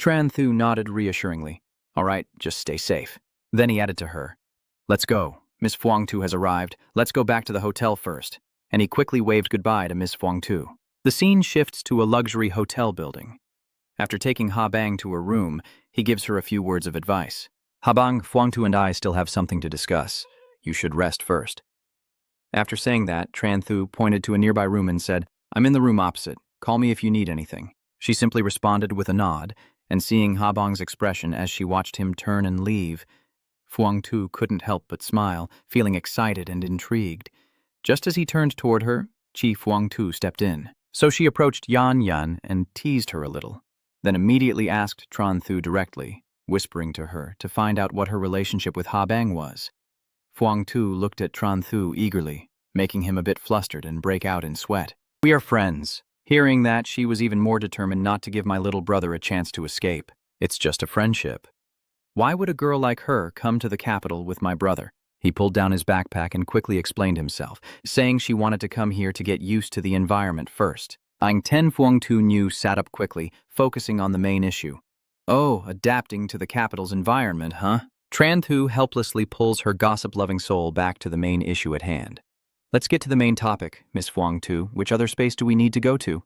Tran Thu nodded reassuringly. All right, just stay safe. Then he added to her, Let's go. Miss Phuong Tu has arrived. Let's go back to the hotel first. And he quickly waved goodbye to Miss Phuong Tu. The scene shifts to a luxury hotel building. After taking Habang to her room, he gives her a few words of advice. Habang, Phuong Tu and I still have something to discuss. You should rest first. After saying that, Tran Thu pointed to a nearby room and said, I'm in the room opposite. Call me if you need anything. She simply responded with a nod, and seeing Habang's expression as she watched him turn and leave, Phuong Tu couldn't help but smile, feeling excited and intrigued. Just as he turned toward her, Chi Phuong Tu stepped in. So she approached Yan Yan and teased her a little, then immediately asked Tran Thu directly, whispering to her to find out what her relationship with Habang was. Phuong Tu looked at Tran Thu eagerly, making him a bit flustered and break out in sweat. We are friends. Hearing that, she was even more determined not to give my little brother a chance to escape. It's just a friendship. Why would a girl like her come to the capital with my brother? He pulled down his backpack and quickly explained himself, saying she wanted to come here to get used to the environment first. Ang Ten Fuang Tu Nhu sat up quickly, focusing on the main issue. Oh, adapting to the capital's environment, huh? Tran Thu helplessly pulls her gossip-loving soul back to the main issue at hand. Let's get to the main topic, Miss Fuang Tu. Which other space do we need to go to?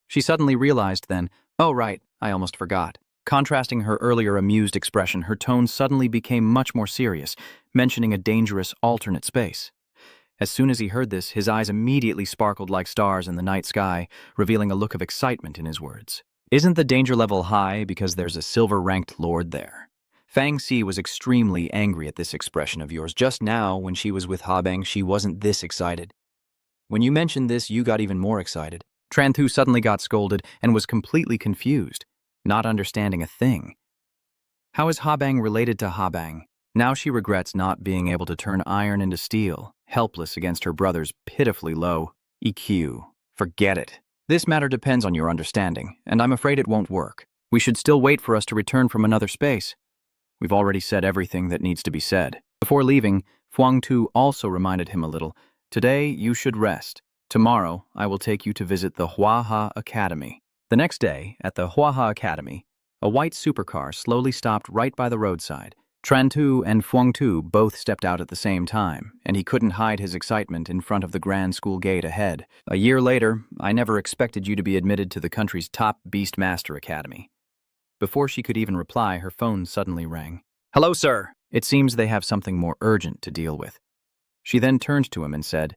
She suddenly realized then, oh right, I almost forgot. Contrasting her earlier amused expression, her tone suddenly became much more serious, mentioning a dangerous alternate space. As soon as he heard this, his eyes immediately sparkled like stars in the night sky, revealing a look of excitement in his words. Isn't the danger level high because there's a silver-ranked lord there? Fang Si was extremely angry at this expression of yours. Just now, when she was with Habang, she wasn't this excited. When you mentioned this, you got even more excited. Tran Thu suddenly got scolded and was completely confused, not understanding a thing. How is Habang related to Habang? Now she regrets not being able to turn iron into steel, helpless against her brother's pitifully low EQ. Forget it. This matter depends on your understanding, and I'm afraid it won't work. We should still wait for us to return from another space. We've already said everything that needs to be said. Before leaving, Fuang Tu also reminded him a little. Today, you should rest. Tomorrow, I will take you to visit the Huaha Academy. The next day, at the Huaha Academy, a white supercar slowly stopped right by the roadside. Tran Thu and Fuang Tu both stepped out at the same time, and he couldn't hide his excitement in front of the grand school gate ahead. A year later, I never expected you to be admitted to the country's top Beast Master Academy. Before she could even reply, her phone suddenly rang. Hello, sir. It seems they have something more urgent to deal with. She then turned to him and said,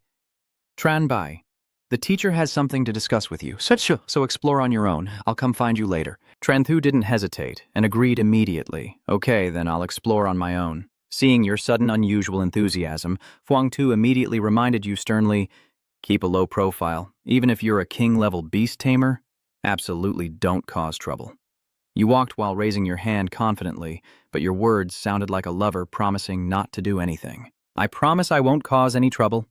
Tran Bai, the teacher has something to discuss with you. So explore on your own. I'll come find you later. Tran Thu didn't hesitate and agreed immediately. Okay, then I'll explore on my own. Seeing your sudden unusual enthusiasm, Fuang Tu immediately reminded you sternly, keep a low profile. Even if you're a king-level beast tamer, absolutely don't cause trouble. You walked while raising your hand confidently, but your words sounded like a lover promising not to do anything. I promise I won't cause any trouble.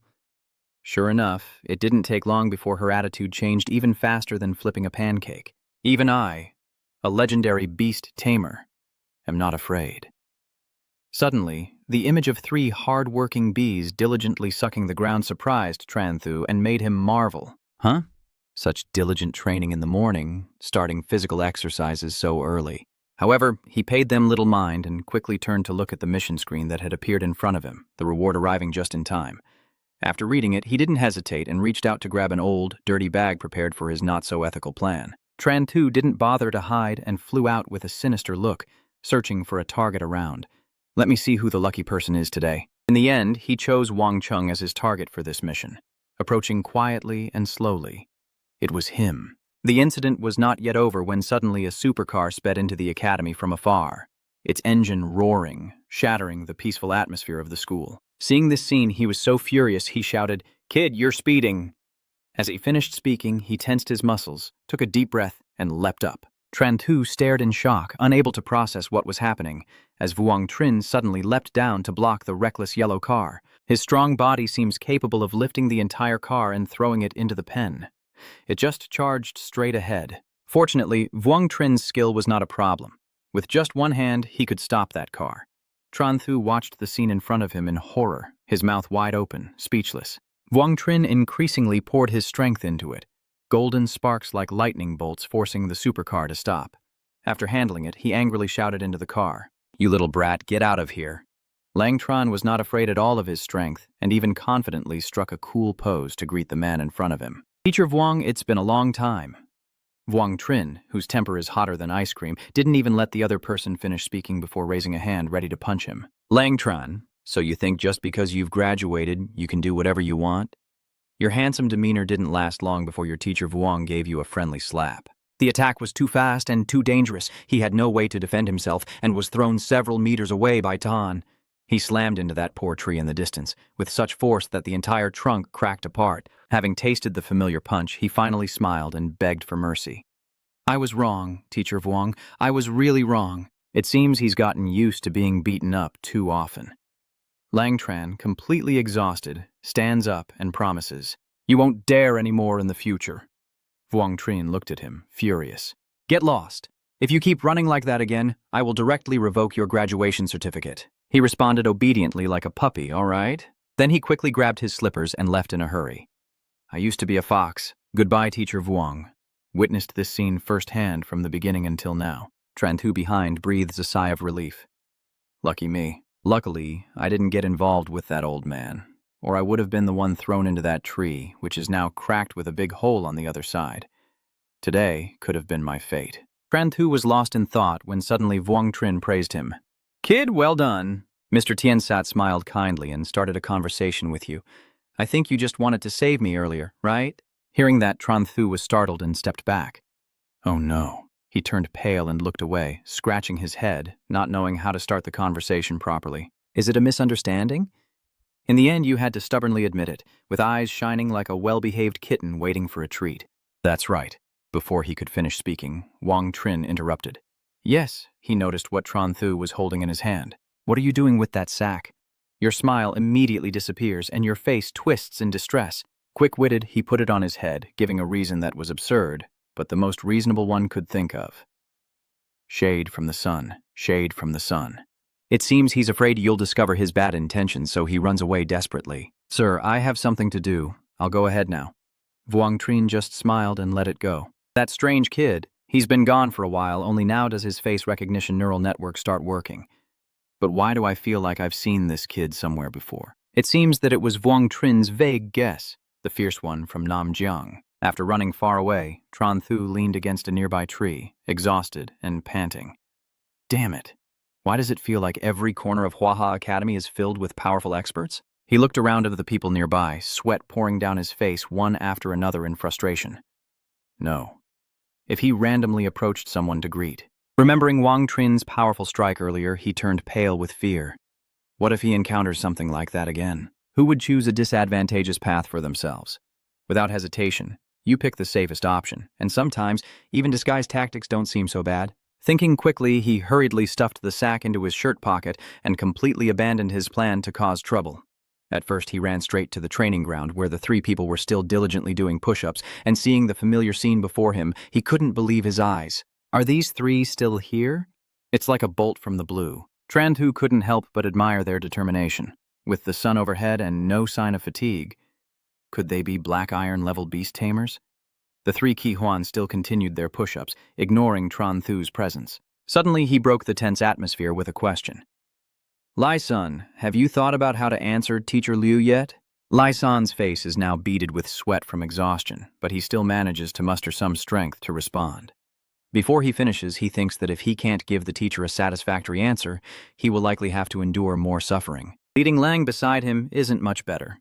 Sure enough, it didn't take long before her attitude changed even faster than flipping a pancake. Even I, a legendary beast tamer, am not afraid. Suddenly, the image of 3 hard-working bees diligently sucking the ground surprised Tran Thu and made him marvel. Huh? Such diligent training in the morning, starting physical exercises so early. However, he paid them little mind and quickly turned to look at the mission screen that had appeared in front of him, the reward arriving just in time. After reading it, he didn't hesitate and reached out to grab an old, dirty bag prepared for his not-so-ethical plan. Tran Thu didn't bother to hide and flew out with a sinister look, searching for a target around. Let me see who the lucky person is today. In the end, he chose Wang Chung as his target for this mission, approaching quietly and slowly. It was him. The incident was not yet over when suddenly a supercar sped into the academy from afar, its engine roaring, shattering the peaceful atmosphere of the school. Seeing this scene, he was so furious he shouted, "Kid, you're speeding!" As he finished speaking, he tensed his muscles, took a deep breath, and leapt up. Tran Thu stared in shock, unable to process what was happening, as Vuong Trin suddenly leapt down to block the reckless yellow car. His strong body seems capable of lifting the entire car and throwing it into the pen. It just charged straight ahead. Fortunately, Vuong Trin's skill was not a problem. With just one hand, he could stop that car. Tran Thu watched the scene in front of him in horror, his mouth wide open, speechless. Vuong Trin increasingly poured his strength into it, golden sparks like lightning bolts forcing the supercar to stop. After handling it, he angrily shouted into the car, "You little brat, get out of here." Lang Tran was not afraid at all of his strength and even confidently struck a cool pose to greet the man in front of him. "Teacher Vuong, it's been a long time." Vuong Trin, whose temper is hotter than ice cream, didn't even let the other person finish speaking before raising a hand ready to punch him. "Lang Tran, so you think just because you've graduated, you can do whatever you want?" Your handsome demeanor didn't last long before your teacher Vuong gave you a friendly slap. The attack was too fast and too dangerous. He had no way to defend himself and was thrown several meters away by Tan. He slammed into that poor tree in the distance, with such force that the entire trunk cracked apart. Having tasted the familiar punch, he finally smiled and begged for mercy. "I was wrong, Teacher Vuong. I was really wrong. It seems he's gotten used to being beaten up too often." Lang Tran, completely exhausted, stands up and promises, "You won't dare anymore in the future." Vuong Trin looked at him, furious. "Get lost. If you keep running like that again, I will directly revoke your graduation certificate. He responded obediently like a puppy, all right? Then he quickly grabbed his slippers and left in a hurry. I used to be a fox. Goodbye, Teacher Vuong. Witnessed this scene firsthand from the beginning until now. Tran Thu behind breathes a sigh of relief. Lucky me. Luckily, I didn't get involved with that old man, or I would have been the one thrown into that tree, which is now cracked with a big hole on the other side. Today could have been my fate. Tran Thu was lost in thought when suddenly Vuong Trin praised him. Kid, well done. Mr. Tiensat smiled kindly and started a conversation with you. I think you just wanted to save me earlier, right? Hearing that, Tran Thu was startled and stepped back. Oh no. He turned pale and looked away, scratching his head, not knowing how to start the conversation properly. Is it a misunderstanding? In the end, you had to stubbornly admit it, with eyes shining like a well-behaved kitten waiting for a treat. That's right. Before he could finish speaking, Vuong Trin interrupted. Yes, he noticed what Tran Thu was holding in his hand. What are you doing with that sack? Your smile immediately disappears and your face twists in distress. Quick-witted, he put it on his head, giving a reason that was absurd, but the most reasonable one could think of. Shade from the sun, shade from the sun. It seems he's afraid you'll discover his bad intentions, so he runs away desperately. Sir, I have something to do. I'll go ahead now. Vuong Trin just smiled and let it go. That strange kid, he's been gone for a while, only now does his face recognition neural network start working. But why do I feel like I've seen this kid somewhere before? It seems that it was Vuong Trin's vague guess, the fierce one from Namjiang. After running far away, Tran Thu leaned against a nearby tree, exhausted and panting. Damn it. Why does it feel like every corner of Huaha Academy is filled with powerful experts? He looked around at the people nearby, sweat pouring down his face one after another in frustration. No. If he randomly approached someone to greet. Remembering Vuong Trin's powerful strike earlier, he turned pale with fear. What if he encounters something like that again? Who would choose a disadvantageous path for themselves? Without hesitation, you pick the safest option, and sometimes even disguise tactics don't seem so bad. Thinking quickly, he hurriedly stuffed the sack into his shirt pocket and completely abandoned his plan to cause trouble. At first, he ran straight to the training ground where the three people were still diligently doing push-ups, and seeing the familiar scene before him, he couldn't believe his eyes. Are these three still here? It's like a bolt from the blue. Tran Thu couldn't help but admire their determination. With the sun overhead and no sign of fatigue, could they be black iron-level beast tamers? The three Kihuan still continued their push-ups, ignoring Tran Thu's presence. Suddenly, he broke the tense atmosphere with a question. Lai Sun, have you thought about how to answer Teacher Liu yet? Lai San's face is now beaded with sweat from exhaustion, but he still manages to muster some strength to respond. Before he finishes, he thinks that if he can't give the teacher a satisfactory answer, he will likely have to endure more suffering. Leading Lang beside him isn't much better.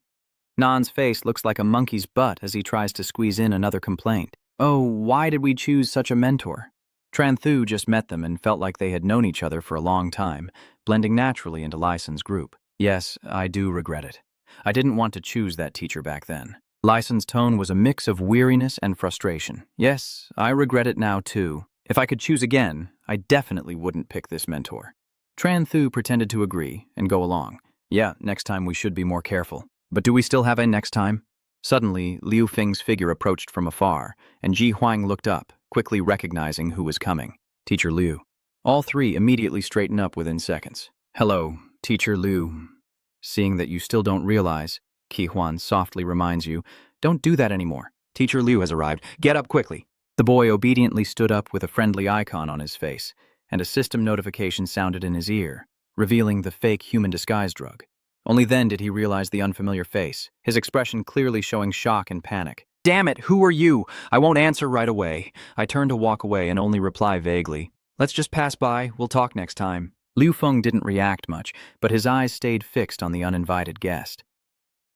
Nan's face looks like a monkey's butt as he tries to squeeze in another complaint. Oh, why did we choose such a mentor? Tran Thu just met them and felt like they had known each other for a long time, blending naturally into Lai Sun's group. Yes, I do regret it. I didn't want to choose that teacher back then. Lai Sun's tone was a mix of weariness and frustration. Yes, I regret it now too. If I could choose again, I definitely wouldn't pick this mentor. Tran Thu pretended to agree and go along. Yeah, next time we should be more careful. But do we still have a next time? Suddenly, Liu Feng's figure approached from afar, and Ji Huang looked up, quickly recognizing who was coming. Teacher Liu. All three immediately straightened up within seconds. Hello, Teacher Liu. Seeing that you still don't realize, Ki Huan softly reminds you, don't do that anymore. Teacher Liu has arrived. Get up quickly. The boy obediently stood up with a friendly icon on his face, and a system notification sounded in his ear, revealing the fake human disguise drug. Only then did he realize the unfamiliar face, his expression clearly showing shock and panic. Damn it, who are you? I won't answer right away. I turn to walk away and only reply vaguely. Let's just pass by, we'll talk next time. Liu Feng didn't react much, but his eyes stayed fixed on the uninvited guest.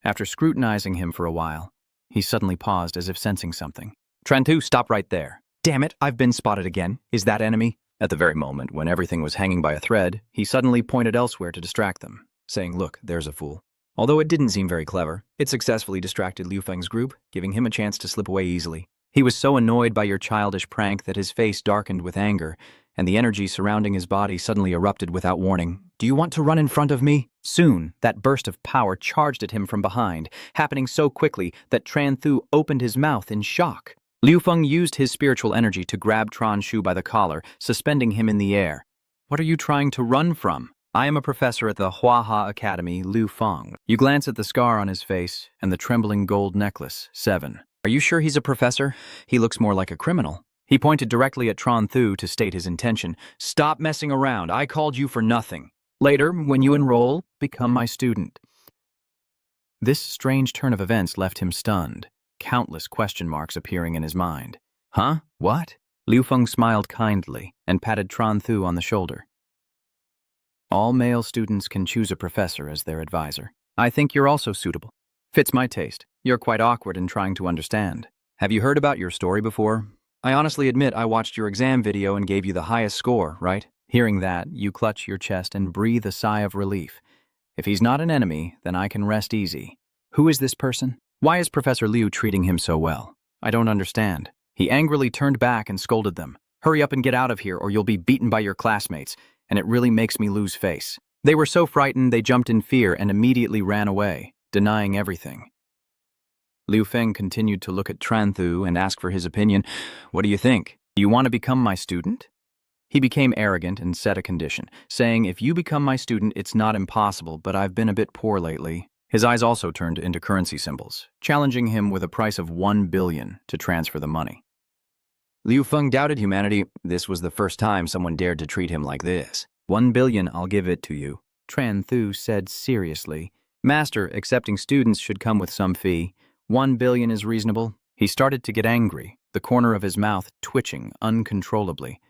After scrutinizing him for a while, he suddenly paused as if sensing something. Tran Thu, stop right there. Damn it, I've been spotted again. Is that enemy? At the very moment when everything was hanging by a thread, he suddenly pointed elsewhere to distract them, saying, look, there's a fool. Although it didn't seem very clever, it successfully distracted Liu Feng's group, giving him a chance to slip away easily. He was so annoyed by your childish prank that his face darkened with anger, and the energy surrounding his body suddenly erupted without warning. Do you want to run in front of me? Soon, that burst of power charged at him from behind, happening so quickly that Tran Thu opened his mouth in shock. Liu Feng used his spiritual energy to grab Tran Shu by the collar, suspending him in the air. What are you trying to run from? I am a professor at the Huaha Academy, Liu Feng. You glance at the scar on his face and the trembling gold necklace, 7. Are you sure he's a professor? He looks more like a criminal. He pointed directly at Tran Thu to state his intention. Stop messing around. I called you for nothing. Later, when you enroll, become my student. This strange turn of events left him stunned, countless question marks appearing in his mind. Huh? What? Liu Feng smiled kindly and patted Tran Thu on the shoulder. All male students can choose a professor as their advisor. I think you're also suitable. Fits my taste. You're quite awkward in trying to understand. Have you heard about your story before? I honestly admit I watched your exam video and gave you the highest score, right? Hearing that, you clutch your chest and breathe a sigh of relief. If he's not an enemy, then I can rest easy. Who is this person? Why is Professor Liu treating him so well? I don't understand. He angrily turned back and scolded them. Hurry up and get out of here or you'll be beaten by your classmates, and it really makes me lose face. They were so frightened they jumped in fear and immediately ran away, denying everything. Liu Feng continued to look at Tran Thu and ask for his opinion. What do you think? Do you want to become my student? He became arrogant and set a condition, saying, if you become my student, it's not impossible, but I've been a bit poor lately. His eyes also turned into currency symbols, challenging him with a price of 1 billion to transfer the money. Liu Feng doubted humanity. This was the first time someone dared to treat him like this. 1 billion, I'll give it to you, Tran Thu said seriously. Master, accepting students should come with some fee. 1 billion is reasonable. He started to get angry, the corner of his mouth twitching uncontrollably.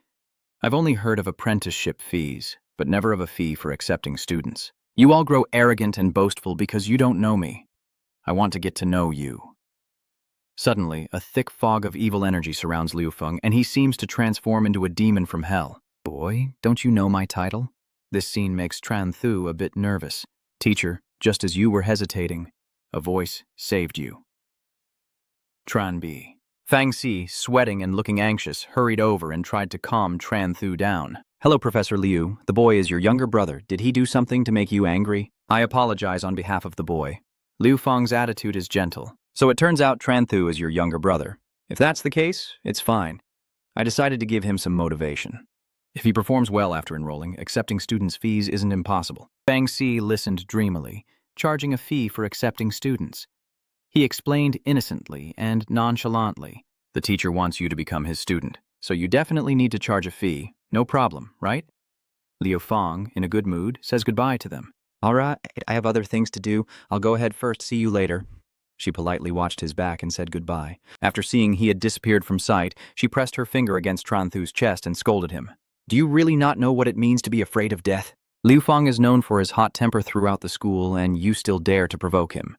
I've only heard of apprenticeship fees, but never of a fee for accepting students. You all grow arrogant and boastful because you don't know me. I want to get to know you. Suddenly, a thick fog of evil energy surrounds Liu Feng, and he seems to transform into a demon from hell. Boy, don't you know my title? This scene makes Tran Thu a bit nervous. Teacher, just as you were hesitating, a voice saved you. Tran B. Fang Si, sweating and looking anxious, hurried over and tried to calm Tran Thu down. Hello, Professor Liu. The boy is your younger brother. Did he do something to make you angry? I apologize on behalf of the boy. Liu Feng's attitude is gentle. So it turns out Tran Thu is your younger brother. If that's the case, it's fine. I decided to give him some motivation. If he performs well after enrolling, accepting students' fees isn't impossible. Fang Si listened dreamily, charging a fee for accepting students. He explained innocently and nonchalantly. The teacher wants you to become his student, so you definitely need to charge a fee. No problem, right? Liu Feng, in a good mood, says goodbye to them. All right, I have other things to do. I'll go ahead first. See you later. She politely watched his back and said goodbye. After seeing he had disappeared from sight, she pressed her finger against Tran Thu's chest and scolded him. Do you really not know what it means to be afraid of death? Liu Feng is known for his hot temper throughout the school, and you still dare to provoke him.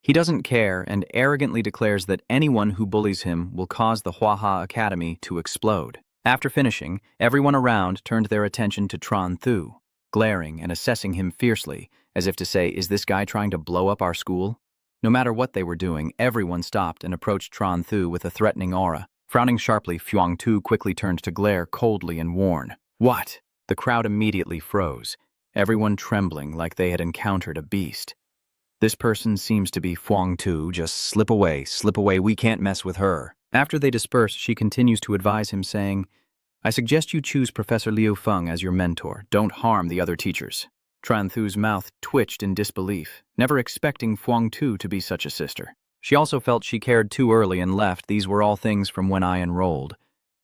He doesn't care and arrogantly declares that anyone who bullies him will cause the Huaha Academy to explode. After finishing, everyone around turned their attention to Tran Thu, glaring and assessing him fiercely, as if to say, is this guy trying to blow up our school? No matter what they were doing, everyone stopped and approached Tran Thu with a threatening aura. Frowning sharply, Fuang Tu quickly turned to glare coldly and warn. What? The crowd immediately froze, everyone trembling like they had encountered a beast. This person seems to be Fuang Tu. Just slip away, we can't mess with her. After they disperse, she continues to advise him, saying, I suggest you choose Professor Liu Feng as your mentor. Don't harm the other teachers. Tran Thu's mouth twitched in disbelief, never expecting Fuang Tu to be such a sister. She also felt she cared too early and left. These were all things from when I enrolled.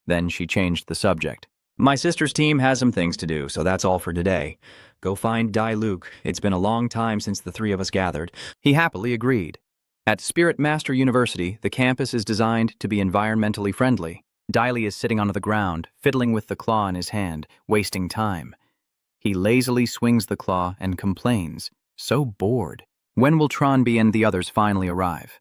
Then she changed the subject. My sister's team has some things to do, so that's all for today. Go find Dai Luke. It's been a long time since the three of us gathered. He happily agreed. At Spirit Master University, the campus is designed to be environmentally friendly. Dai Li is sitting on the ground, fiddling with the claw in his hand, wasting time. He lazily swings the claw and complains, so bored. When will Tran and the others finally arrive?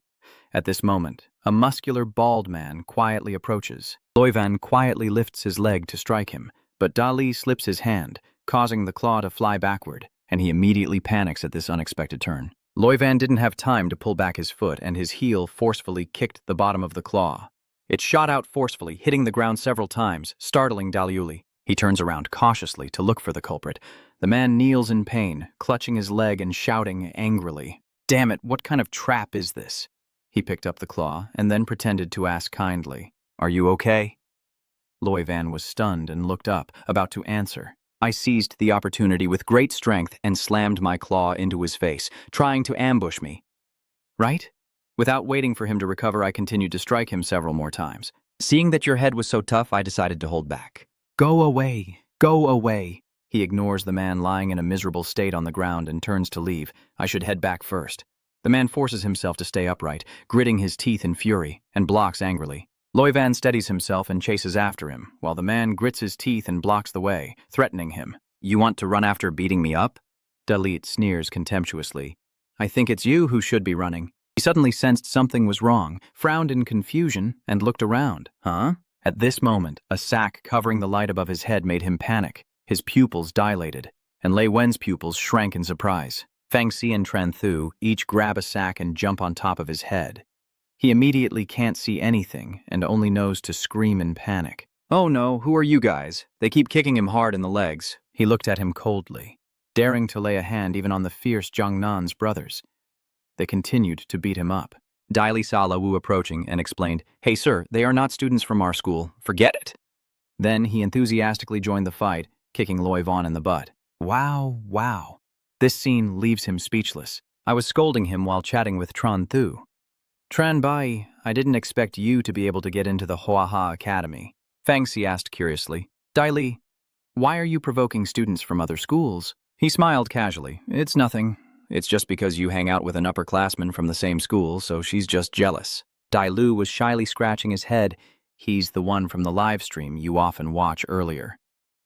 At this moment, a muscular, bald man quietly approaches. Loivan quietly lifts his leg to strike him, but Dali slips his hand, causing the claw to fly backward, and he immediately panics at this unexpected turn. Loivan didn't have time to pull back his foot, and his heel forcefully kicked the bottom of the claw. It shot out forcefully, hitting the ground several times, startling Daliuli. He turns around cautiously to look for the culprit. The man kneels in pain, clutching his leg and shouting angrily. Damn it, what kind of trap is this? He picked up the claw and then pretended to ask kindly, "Are you okay?" Loy Van was stunned and looked up, about to answer. I seized the opportunity with great strength and slammed my claw into his face, trying to ambush me. Right? Without waiting for him to recover, I continued to strike him several more times. Seeing that your head was so tough, I decided to hold back. "Go away! Go away!" He ignores the man lying in a miserable state on the ground and turns to leave. I should head back first. The man forces himself to stay upright, gritting his teeth in fury, and blocks angrily. Loy Van steadies himself and chases after him, while the man grits his teeth and blocks the way, threatening him. "You want to run after beating me up?" Dalit sneers contemptuously. "I think it's you who should be running." He suddenly sensed something was wrong, frowned in confusion, and looked around. Huh? At this moment, a sack covering the light above his head made him panic. His pupils dilated, and Lei Wen's pupils shrank in surprise. Fang Si and Tran Thu each grab a sack and jump on top of his head. He immediately can't see anything and only knows to scream in panic. "Oh no, who are you guys? They keep kicking him hard in the legs." He looked at him coldly, daring to lay a hand even on the fierce Jiangnan's brothers. They continued to beat him up. Dai Li saw La Wu approaching and explained, "Hey sir, they are not students from our school. Forget it." Then he enthusiastically joined the fight, kicking Loy Van in the butt. Wow. This scene leaves him speechless. I was scolding him while chatting with Tran Thu. "Tran Bai, I didn't expect you to be able to get into the Huaha Academy." Fang Si asked curiously. "Dai Li, why are you provoking students from other schools?" He smiled casually. "It's nothing. It's just because you hang out with an upperclassman from the same school, so she's just jealous." Dai Lu was shyly scratching his head. He's the one from the live stream you often watch earlier.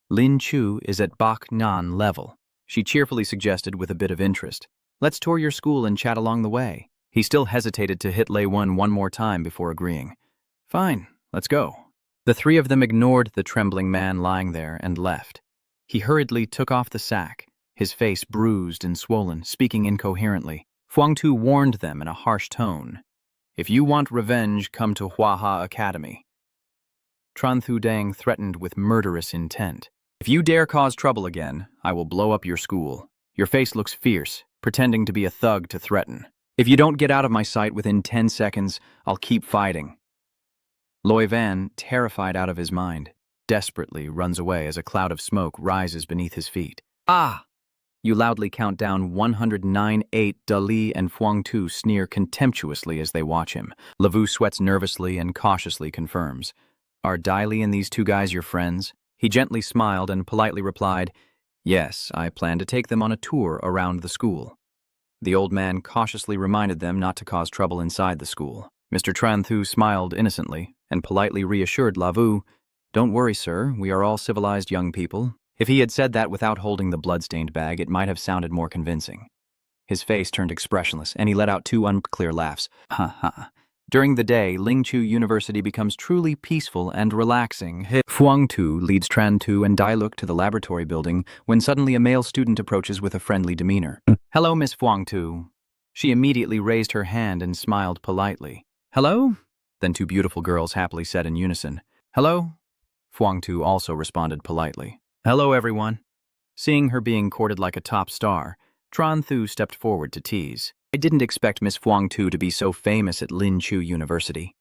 "Lin Chu is at Bak Nan level," she cheerfully suggested with a bit of interest. "Let's tour your school and chat along the way." He still hesitated to hit Lei Wen one more time before agreeing. "Fine, let's go." The three of them ignored the trembling man lying there and left. He hurriedly took off the sack, his face bruised and swollen, speaking incoherently. Fuang Tu warned them in a harsh tone. "If you want revenge, come to Huaha Academy." Tran Thu Dang threatened with murderous intent. "If you dare cause trouble again, I will blow up your school. Your face looks fierce, pretending to be a thug to threaten. If you don't get out of my sight within 10 seconds, I'll keep fighting." Loy Van, terrified out of his mind, desperately runs away as a cloud of smoke rises beneath his feet. "Ah!" You loudly count down 109, 8. Dali and Fuang Tu sneer contemptuously as they watch him. Lavu sweats nervously and cautiously confirms. "Are Dai Li and these two guys your friends?" He gently smiled and politely replied, "Yes, I plan to take them on a tour around the school." The old man cautiously reminded them not to cause trouble inside the school. Mr. Tran Thu smiled innocently and politely reassured Lavu, "Don't worry, sir, we are all civilized young people." If he had said that without holding the blood-stained bag, it might have sounded more convincing. His face turned expressionless, and he let out two unclear laughs. Ha ha. During the day, Lingchu University becomes truly peaceful and relaxing. Fuang Tu leads Tran Tu and Dai Luk to the laboratory building when suddenly a male student approaches with a friendly demeanor. "Hello, Miss Fuang Tu." She immediately raised her hand and smiled politely. "Hello?" Then two beautiful girls happily said in unison, "Hello?" Fuang Tu also responded politely. "Hello, everyone." Seeing her being courted like a top star, Tran Thu stepped forward to tease. "I didn't expect Miss Fuang Tu to be so famous at Lin Chu University."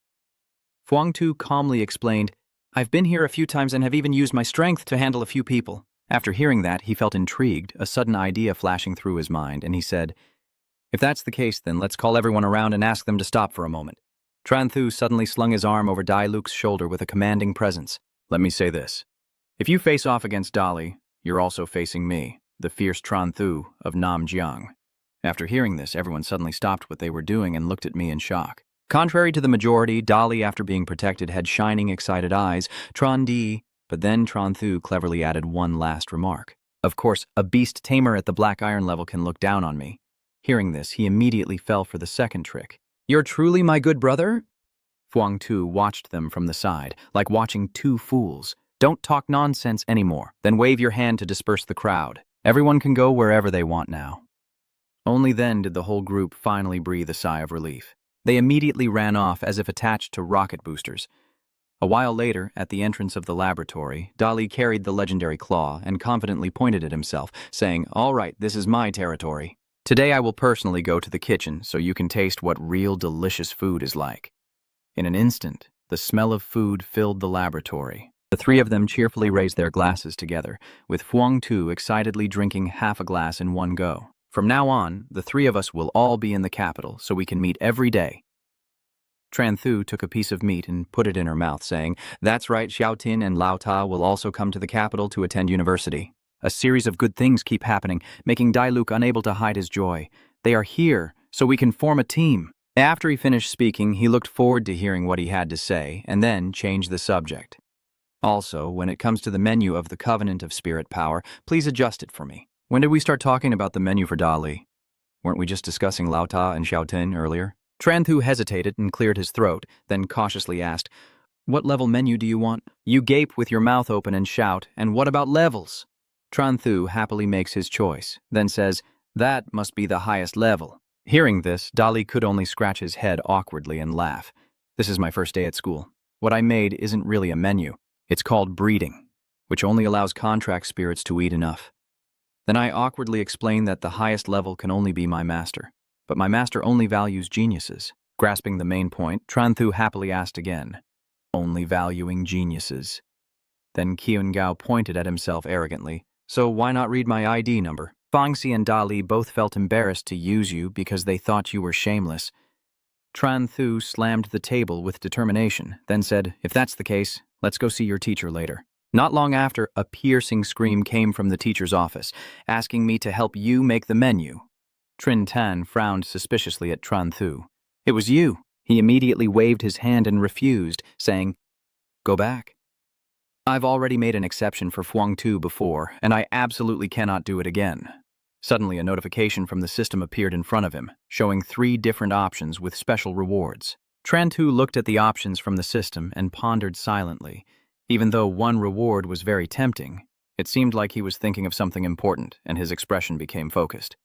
Fuang Tu calmly explained, "I've been here a few times and have even used my strength to handle a few people." After hearing that, he felt intrigued, a sudden idea flashing through his mind, and he said, "If that's the case, then let's call everyone around and ask them to stop for a moment." Tran Thu suddenly slung his arm over Dai Luk's shoulder with a commanding presence. "Let me say this. If you face off against Dali, you're also facing me, the fierce Tran Thu of Namjiang." After hearing this, everyone suddenly stopped what they were doing and looked at me in shock. Contrary to the majority, Dali, after being protected, had shining, excited eyes. But then Tran Thu cleverly added one last remark. "Of course, a beast Tamer at the Black Iron level can look down on me." Hearing this, he immediately fell for the second trick. "You're truly my good brother?" Fuang Tu watched them from the side, like watching two fools. "Don't talk nonsense anymore. Then wave your hand to disperse the crowd. Everyone can go wherever they want now." Only then did the whole group finally breathe a sigh of relief. They immediately ran off as if attached to rocket boosters. A while later, at the entrance of the laboratory, Dali carried the legendary claw and confidently pointed at himself, saying, "All right, this is my territory." Today I will personally go to the kitchen so you can taste what real delicious food is like. In an instant, the smell of food filled the laboratory. The three of them cheerfully raised their glasses together, with Huang Tu excitedly drinking half a glass in one go. From now on, the three of us will all be in the capital so we can meet every day. Tran Thu took a piece of meat and put it in her mouth, saying, "That's right, Xiao Tin and Lao Ta will also come to the capital to attend university." A series of good things keep happening, making Dailuk unable to hide his joy. They are here, so we can form a team. After he finished speaking, he looked forward to hearing what he had to say, and then changed the subject. Also, when it comes to the menu of the Covenant of Spirit Power, please adjust it for me. When did we start talking about the menu for Dali? Weren't we just discussing Lao Ta and Xiao Tin earlier? Tran Thu hesitated and cleared his throat, then cautiously asked, "What level menu do you want?" You gape with your mouth open and shout, "And what about levels?" Tran Thu happily makes his choice, then says, "That must be the highest level." Hearing this, Dali could only scratch his head awkwardly and laugh. "This is my first day at school. What I made isn't really a menu. It's called breeding, which only allows contract spirits to eat enough." Then I awkwardly explained that the highest level can only be my master, but my master only values geniuses. Grasping the main point, Tran Thu happily asked again, "Only valuing geniuses?" Then Kyun Gao pointed at himself arrogantly, "So why not read my ID number?" Fangxi and Dali both felt embarrassed to use you because they thought you were shameless. Tran Thu slammed the table with determination, then said, "If that's the case, let's go see your teacher later." Not long after, a piercing scream came from the teacher's office, asking me to help you make the menu. Trin Tan frowned suspiciously at Tran Thu. "It was you." He immediately waved his hand and refused, saying, "Go back. I've already made an exception for Huang Tu before, and I absolutely cannot do it again." Suddenly, a notification from the system appeared in front of him, showing 3 different options with special rewards. Tran Thu looked at the options from the system and pondered silently. Even though one reward was very tempting, it seemed like he was thinking of something important, and his expression became focused.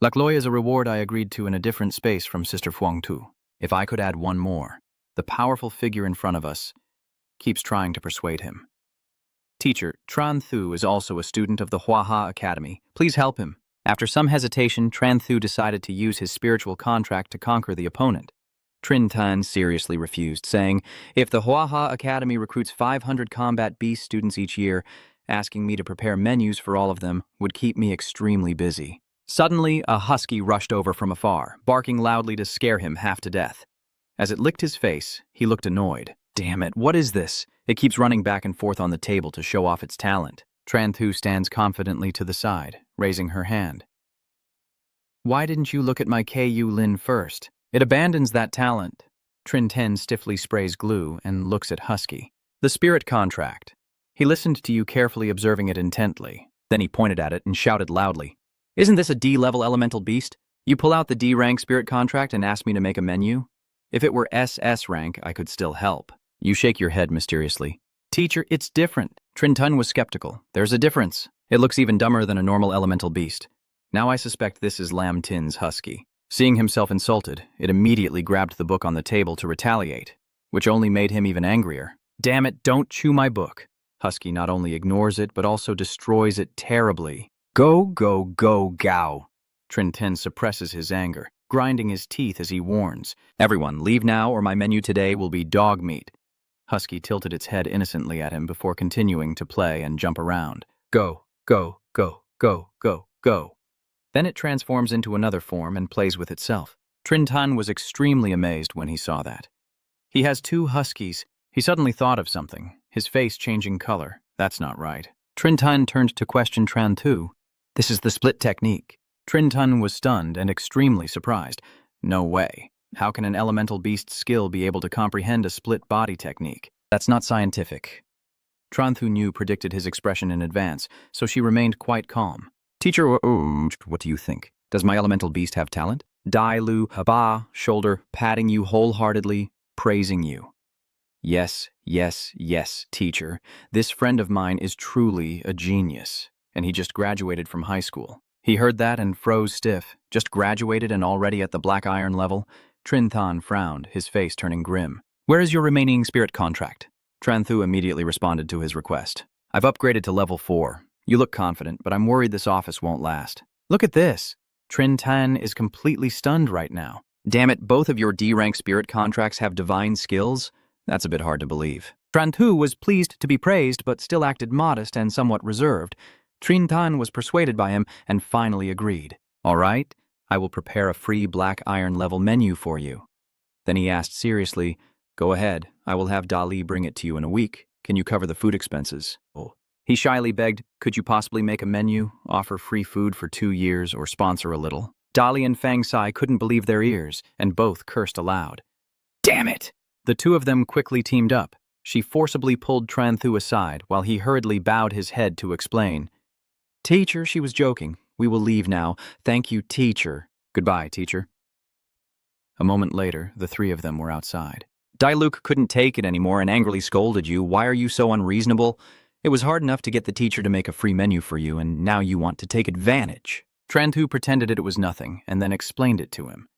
"Lakloy is a reward I agreed to in a different space from Sister Huang Tu. If I could add one more." The powerful figure in front of us keeps trying to persuade him. "Teacher, Tran Thu is also a student of the Huaha Academy. Please help him." After some hesitation, Tran Thu decided to use his spiritual contract to conquer the opponent. Trin Tan seriously refused, saying, "If the Huaha Academy recruits 500 combat beast students each year, asking me to prepare menus for all of them would keep me extremely busy." Suddenly, a husky rushed over from afar, barking loudly to scare him half to death. As it licked his face, he looked annoyed. "Damn it, what is this? It keeps running back and forth on the table to show off its talent." Tran Thu stands confidently to the side, raising her hand. "Why didn't you look at my Ku Lin first? It abandons that talent." Trin Ten stiffly sprays glue and looks at Husky. "The spirit contract." He listened to you carefully, observing it intently. Then he pointed at it and shouted loudly, "Isn't this a D-level elemental beast? You pull out the D-rank spirit contract and ask me to make a menu? If it were SS rank, I could still help." You shake your head mysteriously. "Teacher, it's different." Trin Tun was skeptical. "There's a difference. It looks even dumber than a normal elemental beast." Now I suspect this is Lam Tin's Husky. Seeing himself insulted, it immediately grabbed the book on the table to retaliate, which only made him even angrier. "Damn it, don't chew my book." Husky not only ignores it, but also destroys it terribly. "Go, go, go, Gao." Trin Ten suppresses his anger, grinding his teeth as he warns, "Everyone, leave now or my menu today will be dog meat." Husky tilted its head innocently at him before continuing to play and jump around. "Go, go, go, go, go, go." Then it transforms into another form and plays with itself. Trin Tan was extremely amazed when he saw that. He has 2 huskies. He suddenly thought of something, his face changing color. That's not right. Trin Tan turned to question Tran Thu. "This is the split technique." Trin Tan was stunned and extremely surprised. "No way. How can an elemental beast's skill be able to comprehend a split body technique? That's not scientific." Tran Thu knew predicted his expression in advance, so she remained quite calm. "Teacher, what do you think? Does my elemental beast have talent?" Dai Lu, Haba, shoulder, patting you wholeheartedly, praising you. "Yes, yes, yes, teacher. This friend of mine is truly a genius, and he just graduated from high school." He heard that and froze stiff. Just graduated and already at the black iron level? Trin Than frowned, his face turning grim. "Where is your remaining spirit contract?" Tran Thu immediately responded to his request. "I've upgraded to level 4. You look confident, but I'm worried this office won't last." "Look at this." Trin Tan is completely stunned right now. Damn it, both of your D-rank spirit contracts have divine skills? That's a bit hard to believe. Tran Thu was pleased to be praised but still acted modest and somewhat reserved. Trin Tan was persuaded by him and finally agreed. All right, I will prepare a free black iron level menu for you. Then he asked seriously, go ahead, I will have Dali bring it to you in a week. Can you cover the food expenses? Oh. He shyly begged, could you possibly make a menu, offer free food for 2 years, or sponsor a little? Dali and Fang Sai couldn't believe their ears, and both cursed aloud. Damn it! The two of them quickly teamed up. She forcibly pulled Tran Thu aside, while he hurriedly bowed his head to explain. Teacher, she was joking. We will leave now. Thank you, teacher. Goodbye, teacher. A moment later, the three of them were outside. Dailuk couldn't take it anymore and angrily scolded you. Why are you so unreasonable? It was hard enough to get the teacher to make a free menu for you, and now you want to take advantage. Tran Thu pretended it was nothing, and then explained it to him.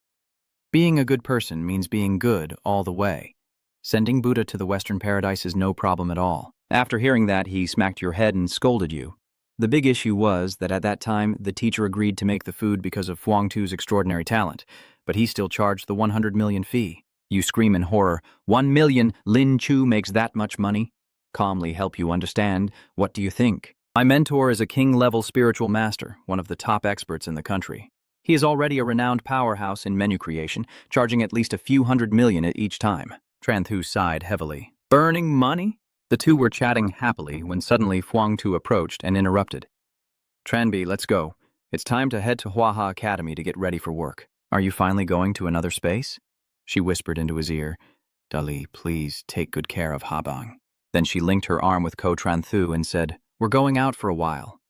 Being a good person means being good all the way. Sending Buddha to the Western Paradise is no problem at all. After hearing that, he smacked your head and scolded you. The big issue was that at that time, the teacher agreed to make the food because of Huang Tu's extraordinary talent, but he still charged the 100 million fee. You scream in horror, 1 million, Lin Chu makes that much money? Calmly help you understand. What do you think? My mentor is a king-level spiritual master, one of the top experts in the country. He is already a renowned powerhouse in menu creation, charging at least a few $100 million at each time. Tran Thu sighed heavily. Burning money? The two were chatting happily when suddenly Huang Tu approached and interrupted. Tranbi, let's go. It's time to head to Huaha Academy to get ready for work. Are you finally going to another space? She whispered into his ear. Dali, please take good care of Habang. Then she linked her arm with Ko Tran Thu and said, we're going out for a while.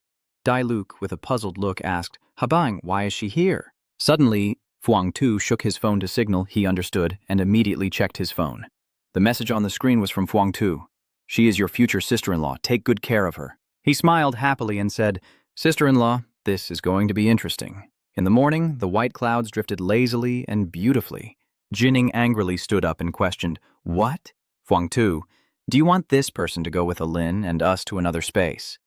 Dai Luke, with a puzzled look, asked, Habang, why is she here? Suddenly, Huang Tu shook his phone to signal he understood and immediately checked his phone. The message on the screen was from Huang Tu. She is your future sister-in-law. Take good care of her. He smiled happily and said, Sister-in-law, this is going to be interesting. In the morning, the white clouds drifted lazily and beautifully. Jining angrily stood up and questioned, What? Huang Tu, do you want this person to go with Alin and us to another space?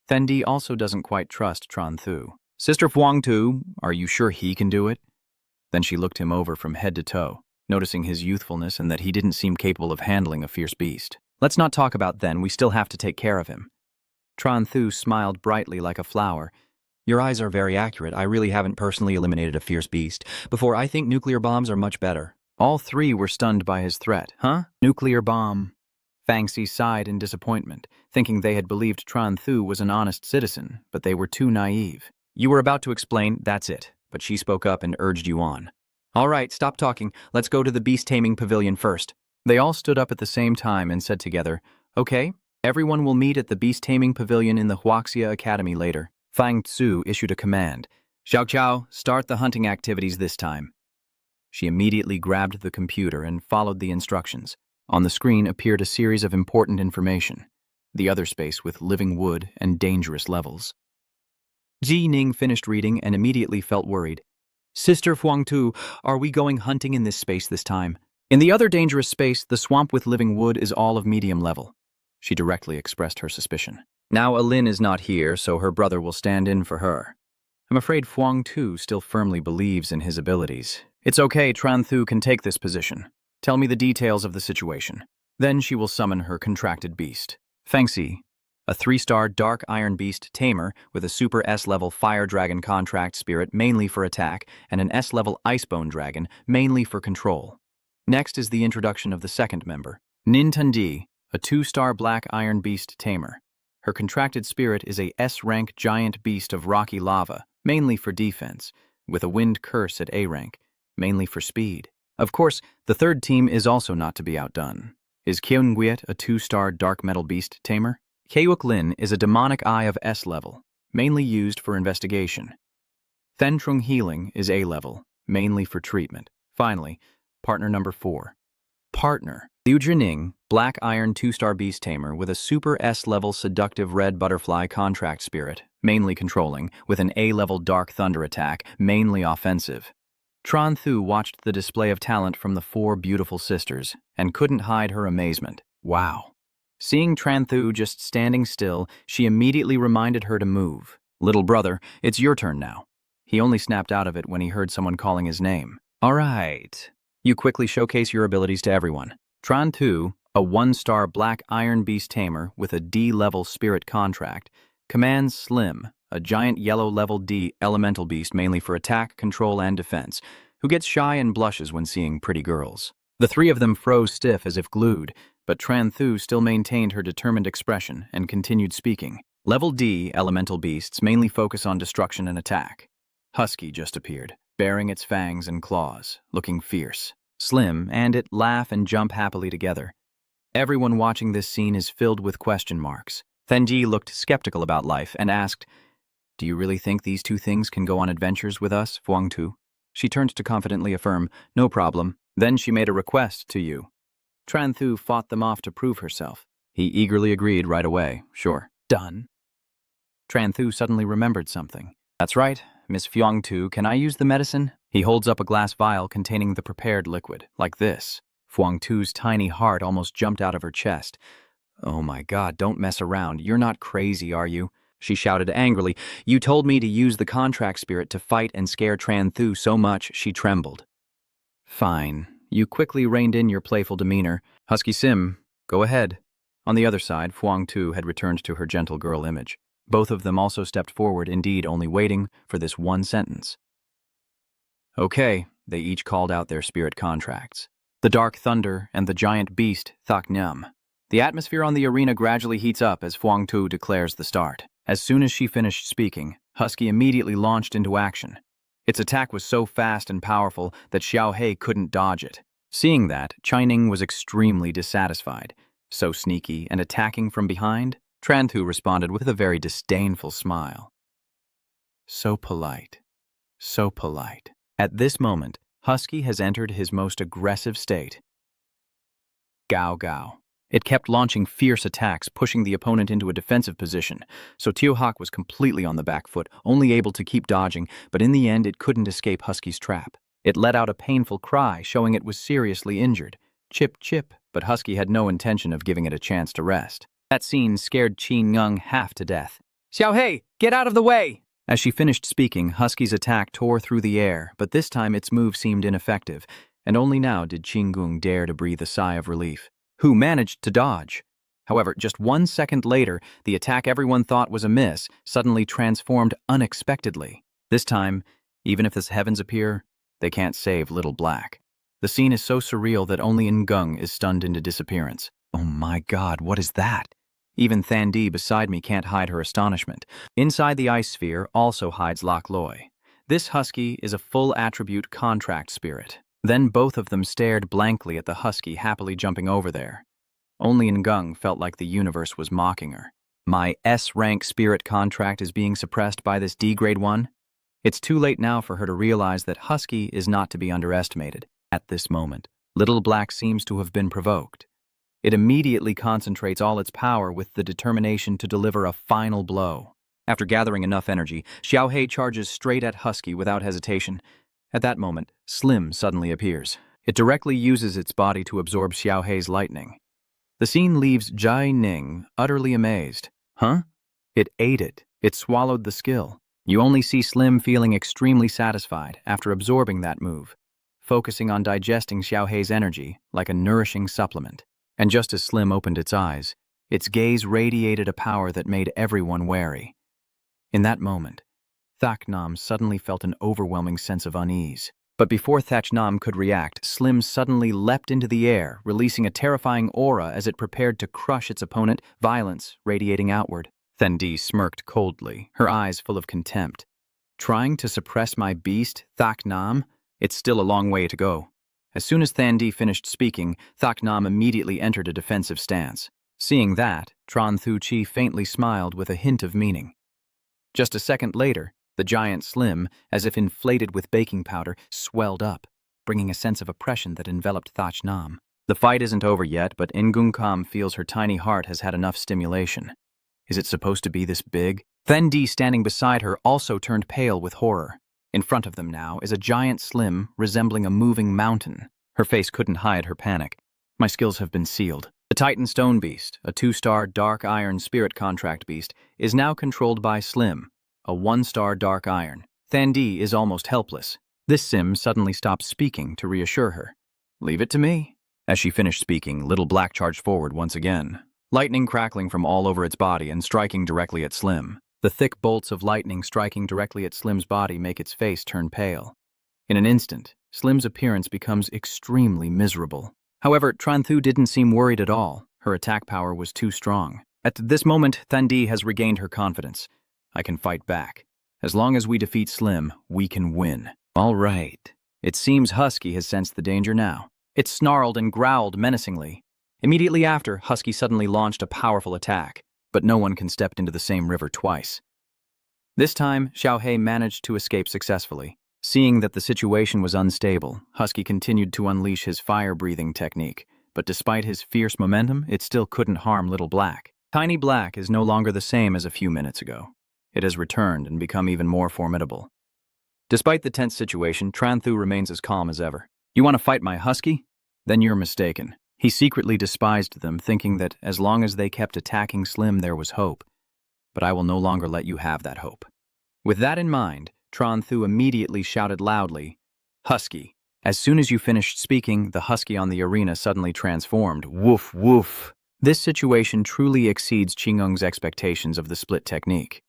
Thendi also doesn't quite trust Tran Thu. Sister Huang Tu, are you sure he can do it? Then she looked him over from head to toe, noticing his youthfulness and that he didn't seem capable of handling a fierce beast. Let's not talk about then, we still have to take care of him. Tran Thu smiled brightly like a flower. Your eyes are very accurate. I really haven't personally eliminated a fierce beast before. I think nuclear bombs are much better. All three were stunned by his threat. Huh? Nuclear bomb. Fang Xi sighed in disappointment, thinking they had believed Tran Thu was an honest citizen, but they were too naive. You were about to explain, that's it, but she spoke up and urged you on. All right, stop talking. Let's go to the beast-taming pavilion first. They all stood up at the same time and said together, Okay, everyone will meet at the beast-taming pavilion in the Huaha Academy later. Fang Tzu issued a command. Xiao Qiao, start the hunting activities this time. She immediately grabbed the computer and followed the instructions. On the screen appeared a series of important information. The other space with living wood and dangerous levels. Ji Ning finished reading and immediately felt worried. Sister Huang Tu, are we going hunting in this space this time? In the other dangerous space, the swamp with living wood is all of medium level. She directly expressed her suspicion. Now Alin is not here, so her brother will stand in for her. I'm afraid Huang Tu still firmly believes in his abilities. It's okay, Tran Thu can take this position. Tell me the details of the situation. Then she will summon her contracted beast. Fang Xi, a 3-star dark iron beast Tamer with a super S-level fire dragon contract spirit mainly for attack and an S-level icebone dragon mainly for control. Next is the introduction of the second member, Nin Tundi, a 2-star black iron beast Tamer. Her contracted spirit is a S-rank giant beast of rocky lava, mainly for defense, with a wind curse at A rank, mainly for speed. Of course, the third team is also not to be outdone. Is Kyungwiet a 2-star dark metal beast Tamer? Keuk Lin is a demonic eye of S level, mainly used for investigation. Thentrung Healing is A level, mainly for treatment. Finally, partner number 4. Partner. Liu Jining, black iron 2-star beast tamer with a super S-level seductive red butterfly contract spirit, mainly controlling, with an A-level dark thunder attack, mainly offensive. Tran Thu watched the display of talent from the 4 beautiful sisters and couldn't hide her amazement. Wow. Seeing Tran Thu just standing still, she immediately reminded her to move. Little brother, it's your turn now. He only snapped out of it when he heard someone calling his name. All right. You quickly showcase your abilities to everyone. Tran 2, a 1-star black iron beast tamer with a D-level spirit contract, commands Slim, a giant yellow level D elemental beast mainly for attack, control, and defense, who gets shy and blushes when seeing pretty girls. The three of them froze stiff as if glued, but Tran Thu still maintained her determined expression and continued speaking. Level D elemental beasts mainly focus on destruction and attack. Husky just appeared, baring its fangs and claws, looking fierce. Slim and it laugh and jump happily together. Everyone watching this scene is filled with question marks. Thenji looked skeptical about life and asked, "Do you really think these two things can go on adventures with us, Fuang Tu?" She turned to confidently affirm, "No problem." Then she made a request to you. Tran Thu fought them off to prove herself. He eagerly agreed right away. Sure. Done. Tran Thu suddenly remembered something. That's right, Miss Fuang Tu, can I use the medicine? He holds up a glass vial containing the prepared liquid, like this. Fuang Tu's tiny heart almost jumped out of her chest. Oh my God, don't mess around. You're not crazy, are you? She shouted angrily. You told me to use the contract spirit to fight and scare Tran Thu so much she trembled. Fine. You quickly reined in your playful demeanor. Husky Sim, go ahead. On the other side, Fuang Tu had returned to her gentle girl image. Both of them also stepped forward, indeed only waiting for this one sentence. Okay, they each called out their spirit contracts. The Dark Thunder and the giant beast, Thak Nyam. The atmosphere on the arena gradually heats up as Fuang Tu declares the start. As soon as she finished speaking, Husky immediately launched into action. Its attack was so fast and powerful that Xiao Hei couldn't dodge it. Seeing that, Chining was extremely dissatisfied. So sneaky and attacking from behind? Tran Thu responded with a very disdainful smile. So polite. So polite. At this moment, Husky has entered his most aggressive state. Gao Gao. It kept launching fierce attacks, pushing the opponent into a defensive position, so Teo Hawk was completely on the back foot, only able to keep dodging, but in the end it couldn't escape Husky's trap. It let out a painful cry, showing it was seriously injured. Chip, chip, but Husky had no intention of giving it a chance to rest. That scene scared Qin Ngung half to death. Xiao Hei, get out of the way! As she finished speaking, Husky's attack tore through the air, but this time its move seemed ineffective, and only now did Qin Ngung dare to breathe a sigh of relief. Who managed to dodge. However, just 1 second later, the attack everyone thought was a miss suddenly transformed unexpectedly. This time, even if the heavens appear, they can't save Little Black. The scene is so surreal that only Ngung is stunned into disappearance. Oh my God, what is that? Even Thandi beside me can't hide her astonishment. Inside the ice sphere also hides Lok Loi. This husky is a full attribute contract spirit. Then both of them stared blankly at the husky happily jumping over there. Only Ngung felt like the universe was mocking her. My S-rank spirit contract is being suppressed by this D-grade one? It's too late now for her to realize that Husky is not to be underestimated. At this moment, Little Black seems to have been provoked. It immediately concentrates all its power with the determination to deliver a final blow. After gathering enough energy, Xiao Hei charges straight at Husky without hesitation. At that moment, Slim suddenly appears. It directly uses its body to absorb Xiao Hei's lightning. The scene leaves Jai Ning utterly amazed. Huh? It ate it. It swallowed the skill. You only see Slim feeling extremely satisfied after absorbing that move, focusing on digesting Xiao Hei's energy like a nourishing supplement. And just as Slim opened its eyes, its gaze radiated a power that made everyone wary. In that moment, Thak Nam suddenly felt an overwhelming sense of unease. But before Thach Nam could react, Slim suddenly leapt into the air, releasing a terrifying aura as it prepared to crush its opponent, violence radiating outward. Thendi smirked coldly, her eyes full of contempt. Trying to suppress my beast, Thak Nam? It's still a long way to go. As soon as Thandi finished speaking, Thak Nam immediately entered a defensive stance. Seeing that, Tran Thu Chi faintly smiled with a hint of meaning. Just a second later, the giant Slim, as if inflated with baking powder, swelled up, bringing a sense of oppression that enveloped Thach Nam. The fight isn't over yet, but Ngung Kam feels her tiny heart has had enough stimulation. Is it supposed to be this big? Thendi, standing beside her, also turned pale with horror. In front of them now is a giant Slim resembling a moving mountain. Her face couldn't hide her panic. My skills have been sealed. The Titan Stone Beast, a 2-star dark iron spirit contract beast, is now controlled by Slim, a 1-star dark iron. Thandi is almost helpless. This sim suddenly stops speaking to reassure her. Leave it to me. As she finished speaking, Little Black charged forward once again, lightning crackling from all over its body and striking directly at Slim. The thick bolts of lightning striking directly at Slim's body make its face turn pale. In an instant, Slim's appearance becomes extremely miserable. However, Tranthu didn't seem worried at all. Her attack power was too strong. At this moment, Thandi has regained her confidence. I can fight back. As long as we defeat Slim, we can win. All right. It seems Husky has sensed the danger now. It snarled and growled menacingly. Immediately after, Husky suddenly launched a powerful attack, but no one can step into the same river twice. This time, Xiaohei managed to escape successfully. Seeing that the situation was unstable, Husky continued to unleash his fire-breathing technique, but despite his fierce momentum, it still couldn't harm Little Black. Tiny Black is no longer the same as a few minutes ago. It has returned and become even more formidable. Despite the tense situation, Tranthu remains as calm as ever. You want to fight my Husky? Then you're mistaken. He secretly despised them, thinking that as long as they kept attacking Slim, there was hope. But I will no longer let you have that hope. With that in mind, Tranthu immediately shouted loudly, Husky. As soon as you finished speaking, the Husky on the arena suddenly transformed. Woof, woof. This situation truly exceeds Qingeng's expectations of the split technique.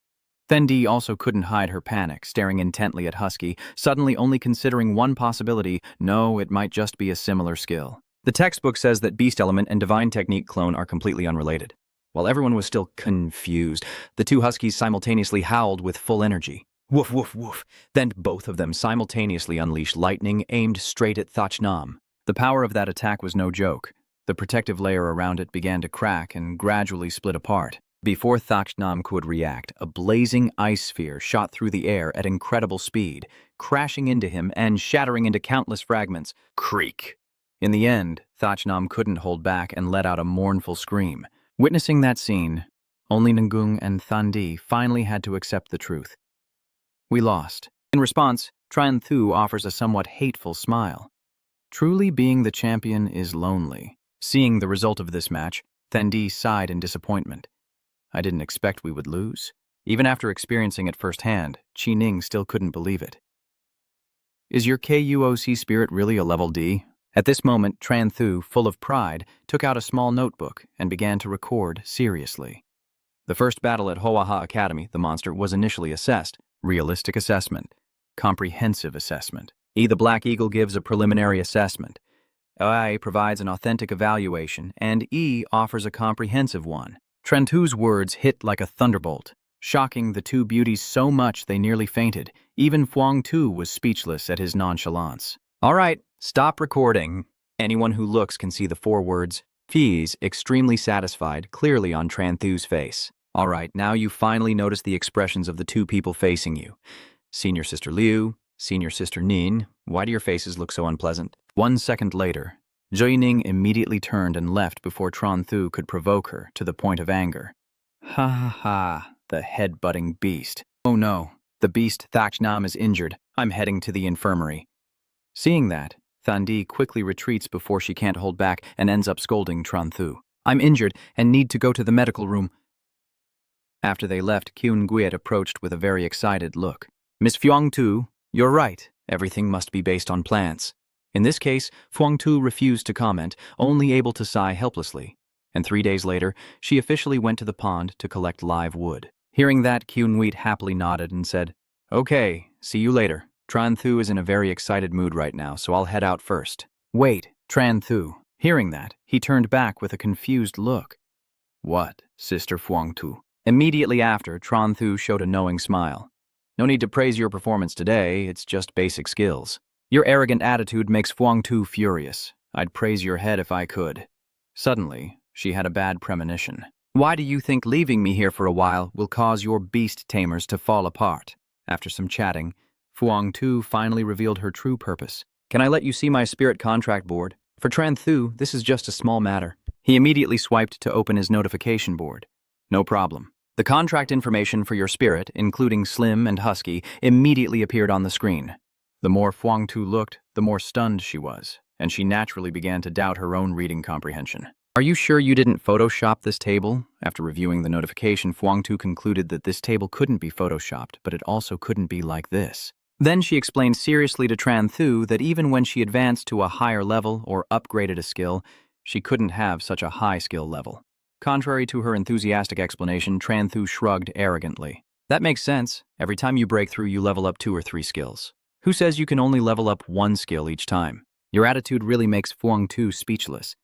Thandi also couldn't hide her panic, staring intently at Husky, suddenly only considering one possibility. No, it might just be a similar skill. The textbook says that Beast Element and Divine Technique clone are completely unrelated. While everyone was still confused, the two Huskies simultaneously howled with full energy. Woof, woof, woof. Then both of them simultaneously unleashed lightning aimed straight at Thachnam. The power of that attack was no joke. The protective layer around it began to crack and gradually split apart. Before Thachnam could react, a blazing ice sphere shot through the air at incredible speed, crashing into him and shattering into countless fragments. Creak! In the end, Thachnam couldn't hold back and let out a mournful scream. Witnessing that scene, only Ngung and Thandi finally had to accept the truth. We lost. In response, Tranthu offers a somewhat hateful smile. Truly being the champion is lonely. Seeing the result of this match, Thandi sighed in disappointment. I didn't expect we would lose. Even after experiencing it firsthand, Qi Ning still couldn't believe it. Is your KUOC spirit really a level D? At this moment, Tranthu, full of pride, took out a small notebook and began to record seriously. The first battle at Huaha Academy, the monster, was initially assessed. Realistic assessment. Comprehensive assessment. The Black Eagle gives a preliminary assessment. I provides an authentic evaluation, and E offers a comprehensive one. Tranthu's words hit like a thunderbolt, shocking the two beauties so much they nearly fainted. Even Fuang Tu was speechless at his nonchalance. All right, stop recording. Anyone who looks can see the 4 words, Fees, extremely satisfied, clearly on Tranthu's face. All right, now you finally notice the expressions of the two people facing you. Senior Sister Liu, Senior Sister Nin, why do your faces look so unpleasant? 1 second later, Zhou Ning immediately turned and left before Tranthu could provoke her to the point of anger. Ha ha ha, the head-butting beast. Oh no, the beast Thachnam is injured. I'm heading to the infirmary. Seeing that, Thandi quickly retreats before she can't hold back and ends up scolding Tranthu. I'm injured and need to go to the medical room. After they left, Kyun Guet approached with a very excited look. Miss Fuang Tu, you're right. Everything must be based on plants. In this case, Fuang Tu refused to comment, only able to sigh helplessly. And 3 days later, she officially went to the pond to collect live wood. Hearing that, Kyun Wheat happily nodded and said, Okay, see you later. Tranthu is in a very excited mood right now, so I'll head out first. Wait, Tranthu. Hearing that, he turned back with a confused look. What, Sister Fuang Tu? Immediately after, Tranthu showed a knowing smile. No need to praise your performance today, it's just basic skills. Your arrogant attitude makes Fuang Tu furious. I'd praise your head if I could. Suddenly, she had a bad premonition. Why do you think leaving me here for a while will cause your beast tamers to fall apart? After some chatting, Fuang Tu finally revealed her true purpose. Can I let you see my spirit contract board? For Tranthu, this is just a small matter. He immediately swiped to open his notification board. No problem. The contract information for your spirit, including Slim and Husky, immediately appeared on the screen. The more Fuang Tu looked, the more stunned she was, and she naturally began to doubt her own reading comprehension. Are you sure you didn't Photoshop this table? After reviewing the notification, Fuangtu concluded that this table couldn't be Photoshopped, but it also couldn't be like this. Then she explained seriously to Tran Thu that even when she advanced to a higher level or upgraded a skill, she couldn't have such a high skill level. Contrary to her enthusiastic explanation, Tran Thu shrugged arrogantly. That makes sense. Every time you break through, you level up 2 or 3 skills. Who says you can only level up 1 skill each time? Your attitude really makes Fuangtu speechless.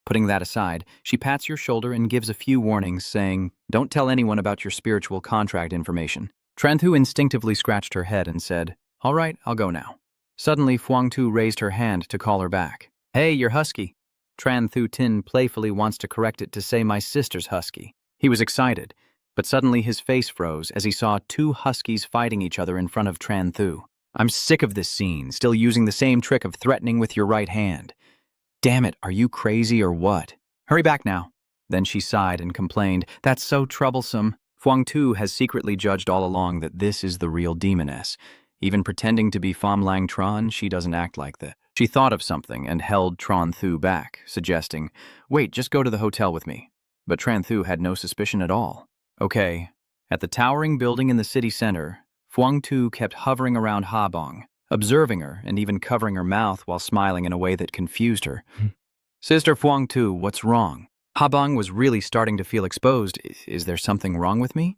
Putting that aside, she pats your shoulder and gives a few warnings, saying, "Don't tell anyone about your spiritual contract information." Tran Thu instinctively scratched her head and said, "All right, I'll go now." Suddenly, Fuangtu raised her hand to call her back. "Hey, you're husky." Tran Thu Tin playfully wants to correct it to say my sister's husky. He was excited, but suddenly his face froze as he saw 2 huskies fighting each other in front of Tran Thu. "I'm sick of this scene, still using the same trick of threatening with your right hand. Damn it, are you crazy or what? Hurry back now." Then she sighed and complained, "That's so troublesome." Fuangtu has secretly judged all along that this is the real demoness. Even pretending to be Pham Lang Tran, she doesn't act like that. She thought of something and held Tran Thu back, suggesting, "Wait, just go to the hotel with me." But Tran Thu had no suspicion at all. Okay. At the towering building in the city center, Fuangtu kept hovering around Habong, observing her and even covering her mouth while smiling in a way that confused her. "Sister Fuangtu, what's wrong?" Habong was really starting to feel exposed. "Is there something wrong with me?"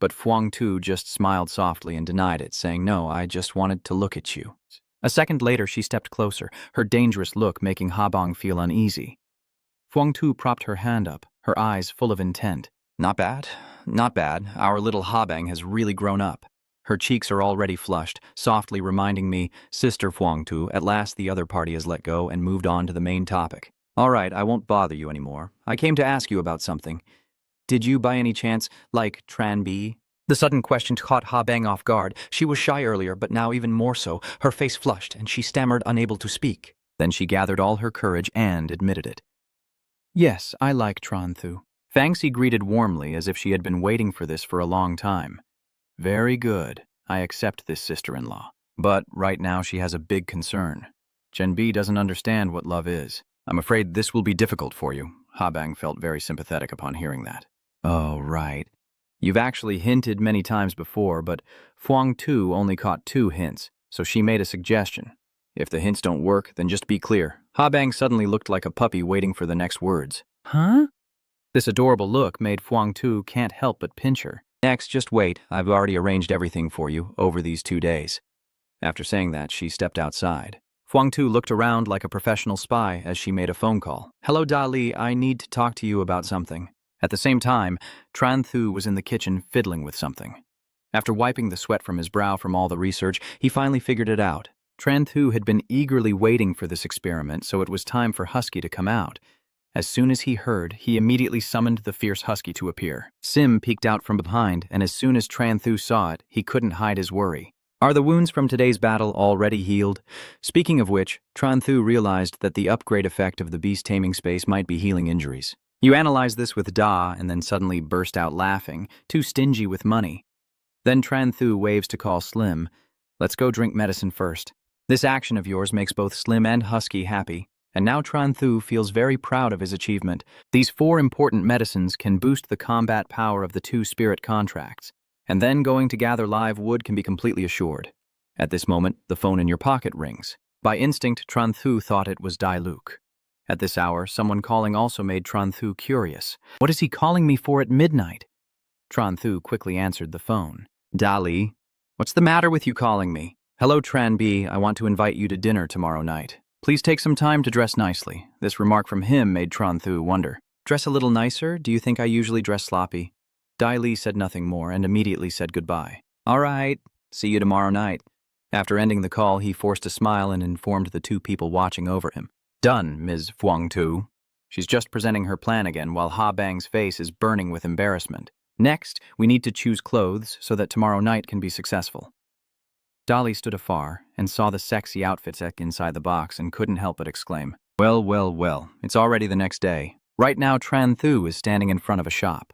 But Fuangtu just smiled softly and denied it, saying, "No, I just wanted to look at you." A second later, she stepped closer, her dangerous look making Habong feel uneasy. Fuangtu propped her hand up, her eyes full of intent. "Not bad, not bad. Our little Habang has really grown up." Her cheeks are already flushed, softly reminding me, "Sister Fuangtu, at last the other party has let go and moved on to the main topic. All right, I won't bother you anymore. I came to ask you about something. Did you, by any chance, like Tran B?" The sudden question caught Ha Bang off guard. She was shy earlier, but now even more so. Her face flushed, and she stammered, unable to speak. Then she gathered all her courage and admitted it. "Yes, I like Tran Thu." Fangxi greeted warmly, as if she had been waiting for this for a long time. "Very good. I accept this sister-in-law. But right now she has a big concern. Zhenbi doesn't understand what love is. I'm afraid this will be difficult for you." Habang felt very sympathetic upon hearing that. "Oh, right. You've actually hinted many times before, but Fuangtu only caught 2 hints, so she made a suggestion. If the hints don't work, then just be clear." Habang suddenly looked like a puppy waiting for the next words. "Huh?" This adorable look made Fuangtu can't help but pinch her. "Next, just wait. I've already arranged everything for you over these 2 days. After saying that, she stepped outside. Fuangtu looked around like a professional spy as she made a phone call. "Hello, Dali, I need to talk to you about something." At the same time, Tran Thu was in the kitchen fiddling with something. After wiping the sweat from his brow from all the research, he finally figured it out. Tran Thu had been eagerly waiting for this experiment, so it was time for Husky to come out. As soon as he heard, he immediately summoned the fierce husky to appear. Sim peeked out from behind, and as soon as Tran Thu saw it, he couldn't hide his worry. "Are the wounds from today's battle already healed?" Speaking of which, Tran Thu realized that the upgrade effect of the beast taming space might be healing injuries. You analyze this with Da and then suddenly burst out laughing, too stingy with money. Then Tran Thu waves to call Slim. "Let's go drink medicine first." This action of yours makes both Slim and Husky happy. And now Tran Thu feels very proud of his achievement. These 4 important medicines can boost the combat power of the 2 spirit contracts, and then going to gather live wood can be completely assured. At this moment, the phone in your pocket rings. By instinct, Tran Thu thought it was Dai Luke. At this hour, someone calling also made Tran Thu curious. What is he calling me for at midnight? Tran Thu quickly answered the phone. "Dali, what's the matter with you calling me?" "Hello, Tran B. I want to invite you to dinner tomorrow night. Please take some time to dress nicely." This remark from him made Tran Thu wonder. "Dress a little nicer? Do you think I usually dress sloppy?" Dai Li said nothing more and immediately said goodbye. "All right, see you tomorrow night." After ending the call, he forced a smile and informed the 2 people watching over him. "Done, Ms. Fuangtu." She's just presenting her plan again while Ha Bang's face is burning with embarrassment. "Next, we need to choose clothes so that tomorrow night can be successful." Dolly stood afar and saw the sexy outfits inside the box and couldn't help but exclaim, "Well, well, well, it's already the next day." Right now, Tran Thu is standing in front of a shop.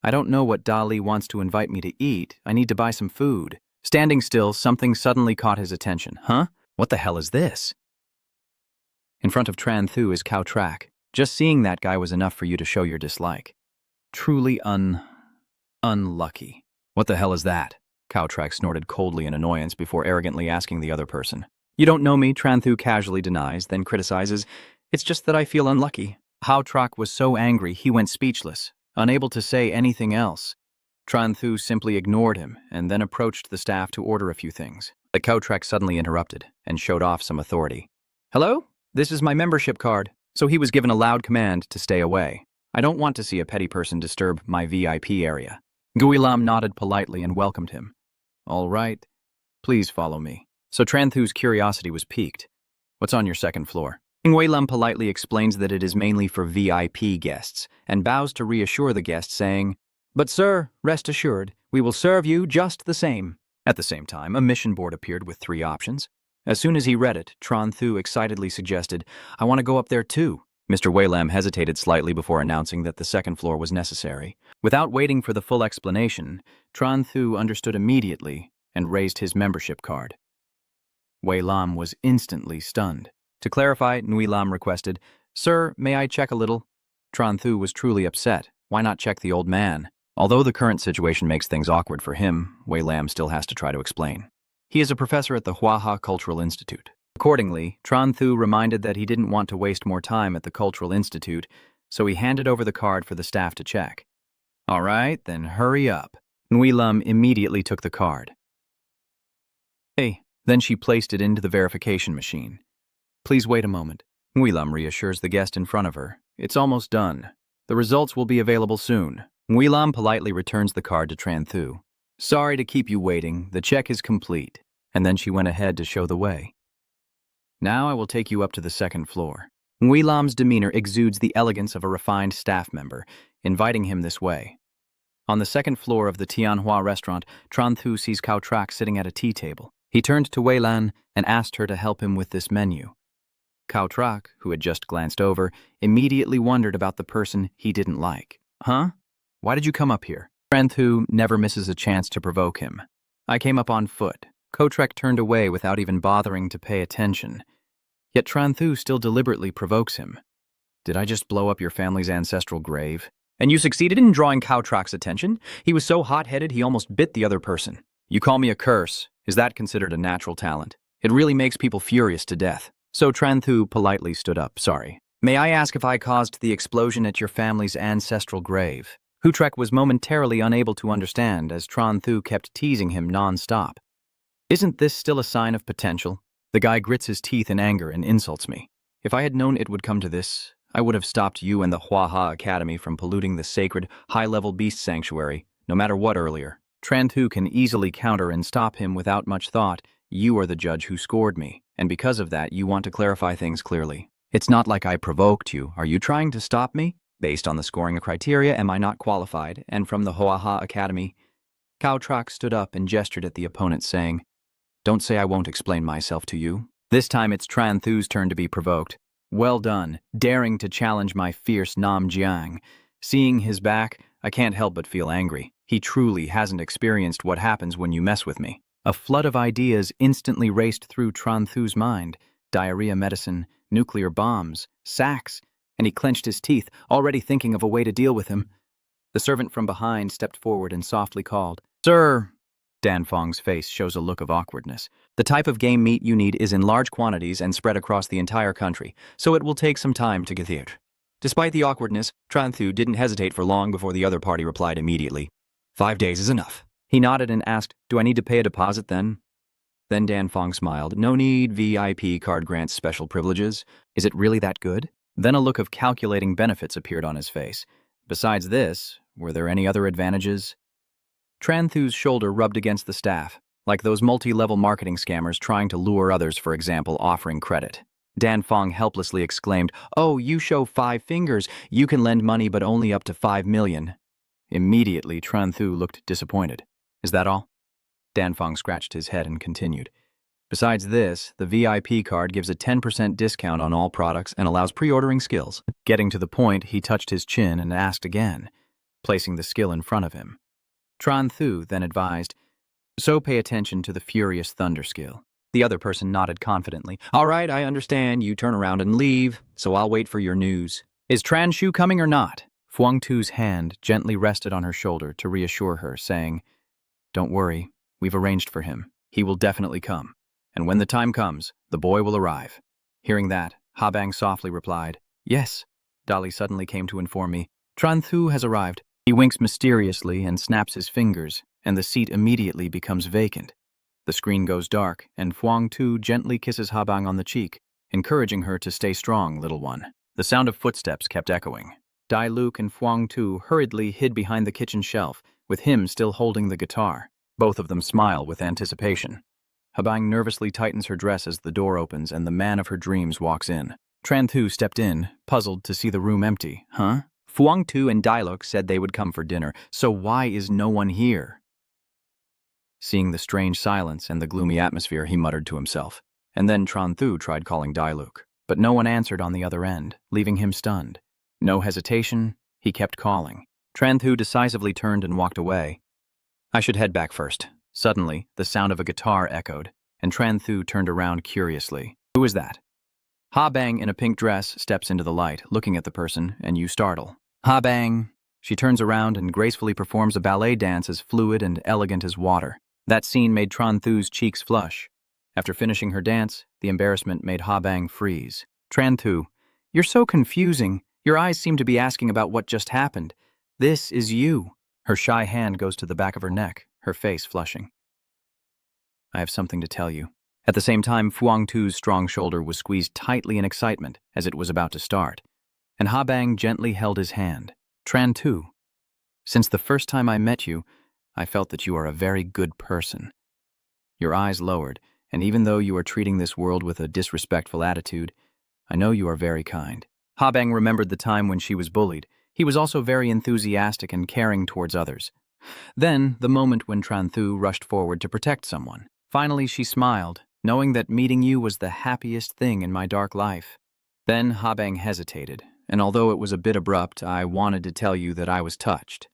"I don't know what Dolly wants to invite me to eat. I need to buy some food." Standing still, something suddenly caught his attention. "Huh? What the hell is this?" In front of Tran Thu is Cao Trak. Just seeing that guy was enough for you to show your dislike. Truly unlucky. What the hell is that? Cowtrack snorted coldly in annoyance before arrogantly asking the other person. You don't know me, Tranthu casually denies, then criticizes. It's just that I feel unlucky. Cowtrack was so angry he went speechless, unable to say anything else. Tranthu simply ignored him and then approached the staff to order a few things. The Cowtrack suddenly interrupted and showed off some authority. Hello? This is my membership card. So he was given a loud command to stay away. I don't want to see a petty person disturb my VIP area. Guilam nodded politely and welcomed him. All right, please follow me. So Tranthu's curiosity was piqued. What's on your second floor? Guilam politely explains that it is mainly for VIP guests and bows to reassure the guest, saying, But sir, rest assured, we will serve you just the same. At the same time, a mission board appeared with 3 options. As soon as he read it, Tranthu excitedly suggested, I want to go up there too. Mr. Waylam hesitated slightly before announcing that the second floor was necessary. Without waiting for the full explanation, Tranthu understood immediately and raised his membership card. Waylam was instantly stunned. To clarify, Nguilam requested, Sir, may I check a little? Tranthu was truly upset. Why not check the old man? Although the current situation makes things awkward for him, Waylam still has to try to explain. He is a professor at the Huaha Cultural Institute. Accordingly, Tranthu reminded that he didn't want to waste more time at the Cultural Institute, so he handed over the card for the staff to check. All right, then hurry up. Nguilam immediately took the card. Hey, then she placed it into the verification machine. Please wait a moment. Nguilam reassures the guest in front of her. It's almost done. The results will be available soon. Nguilam politely returns the card to Tranthu. Sorry to keep you waiting. The check is complete. And then she went ahead to show the way. Now I will take you up to the second floor. Nguilam's demeanor exudes the elegance of a refined staff member, inviting him this way. On the second floor of the Tianhua restaurant, Tranthu sees Cowtrack sitting at a tea table. He turned to Weilan and asked her to help him with this menu. Cowtrack, who had just glanced over, immediately wondered about the person he didn't like. Huh? Why did you come up here? Tranthu never misses a chance to provoke him. I came up on foot. Cowtrack turned away without even bothering to pay attention. Yet Tranthu still deliberately provokes him. Did I just blow up your family's ancestral grave? And you succeeded in drawing Cowtrack's attention? He was so hot-headed he almost bit the other person. You call me a curse. Is that considered a natural talent? It really makes people furious to death. So Tranthu politely stood up. Sorry. May I ask if I caused the explosion at your family's ancestral grave? Cowtrack was momentarily unable to understand as Tranthu kept teasing him non-stop. Isn't this still a sign of potential? The guy grits his teeth in anger and insults me. If I had known it would come to this, I would have stopped you and the Huaha Academy from polluting the sacred, high-level beast sanctuary, no matter what earlier. Tranthu can easily counter and stop him without much thought. You are the judge who scored me, and because of that, you want to clarify things clearly. It's not like I provoked you. Are you trying to stop me? Based on the scoring criteria, am I not qualified? And from the Huaha Academy? Cowtrack stood up and gestured at the opponent, saying, Don't say I won't explain myself to you. This time it's Tranthu's turn to be provoked. Well done, daring to challenge my fierce Nam Jiang. Seeing his back, I can't help but feel angry. He truly hasn't experienced what happens when you mess with me. A flood of ideas instantly raced through Tranthu's mind. Diarrhea medicine, nuclear bombs, sacks, and he clenched his teeth, already thinking of a way to deal with him. The servant from behind stepped forward and softly called, Sir! Dan Fong's face shows a look of awkwardness. The type of game meat you need is in large quantities and spread across the entire country, so it will take some time to get here. Despite the awkwardness, Tranthu didn't hesitate for long before the other party replied immediately. 5 days is enough. He nodded and asked, Do I need to pay a deposit then? Then Dan Fong smiled. No need, VIP card grants special privileges. Is it really that good? Then a look of calculating benefits appeared on his face. Besides this, were there any other advantages? Tranthu's shoulder rubbed against the staff, like those multi-level marketing scammers trying to lure others, for example, offering credit. Dan Fong helplessly exclaimed, Oh, you show 5 fingers. You can lend money but only up to 5 million. Immediately, Tranthu looked disappointed. Is that all? Dan Fong scratched his head and continued. Besides this, the VIP card gives a 10% discount on all products and allows pre-ordering skills. Getting to the point, he touched his chin and asked again, placing the skill in front of him. Tranthu then advised, So pay attention to the Furious Thunder skill. The other person nodded confidently. All right, I understand. You turn around and leave, so I'll wait for your news. Is Tran Shu coming or not? Fuang Tu's hand gently rested on her shoulder to reassure her, saying, Don't worry, we've arranged for him. He will definitely come. And when the time comes, the boy will arrive. Hearing that, Ha Bang softly replied, Yes. Dali suddenly came to inform me, Tran Thu has arrived. He winks mysteriously and snaps his fingers, and the seat immediately becomes vacant. The screen goes dark, and Fuang Tu gently kisses Ha Bang on the cheek, encouraging her to stay strong, little one. The sound of footsteps kept echoing. Dai Luke and Fuang Tu hurriedly hid behind the kitchen shelf, with him still holding the guitar. Both of them smile with anticipation. Ha Bang nervously tightens her dress as the door opens and the man of her dreams walks in. Tran Thu stepped in, puzzled to see the room empty. Huh? Fuang Tu and Dai Luke said they would come for dinner, so why is no one here? Seeing the strange silence and the gloomy atmosphere, he muttered to himself. And then Tran Thu tried calling Dai Luke, but no one answered on the other end, leaving him stunned. No hesitation, he kept calling. Tran Thu decisively turned and walked away. I should head back first. Suddenly, the sound of a guitar echoed, and Tran Thu turned around curiously. Who is that? Ha Bang in a pink dress steps into the light, looking at the person, and you startle. Ha Bang! She turns around and gracefully performs a ballet dance as fluid and elegant as water. That scene made Tran Thu's cheeks flush. After finishing her dance, the embarrassment made Ha Bang freeze. Tran Thu, you're so confusing. Your eyes seem to be asking about what just happened. This is you. Her shy hand goes to the back of her neck, her face flushing. I have something to tell you. At the same time, Fuang Tu's strong shoulder was squeezed tightly in excitement as it was about to start, and Ha Bang gently held his hand. Tran Thu, since the first time I met you, I felt that you are a very good person. Your eyes lowered, and even though you are treating this world with a disrespectful attitude, I know you are very kind. Ha Bang remembered the time when she was bullied. He was also very enthusiastic and caring towards others. Then, the moment when Tran Thu rushed forward to protect someone. Finally, she smiled, knowing that meeting you was the happiest thing in my dark life. Then Ha Bang hesitated, and although it was a bit abrupt, I wanted to tell you that I was touched.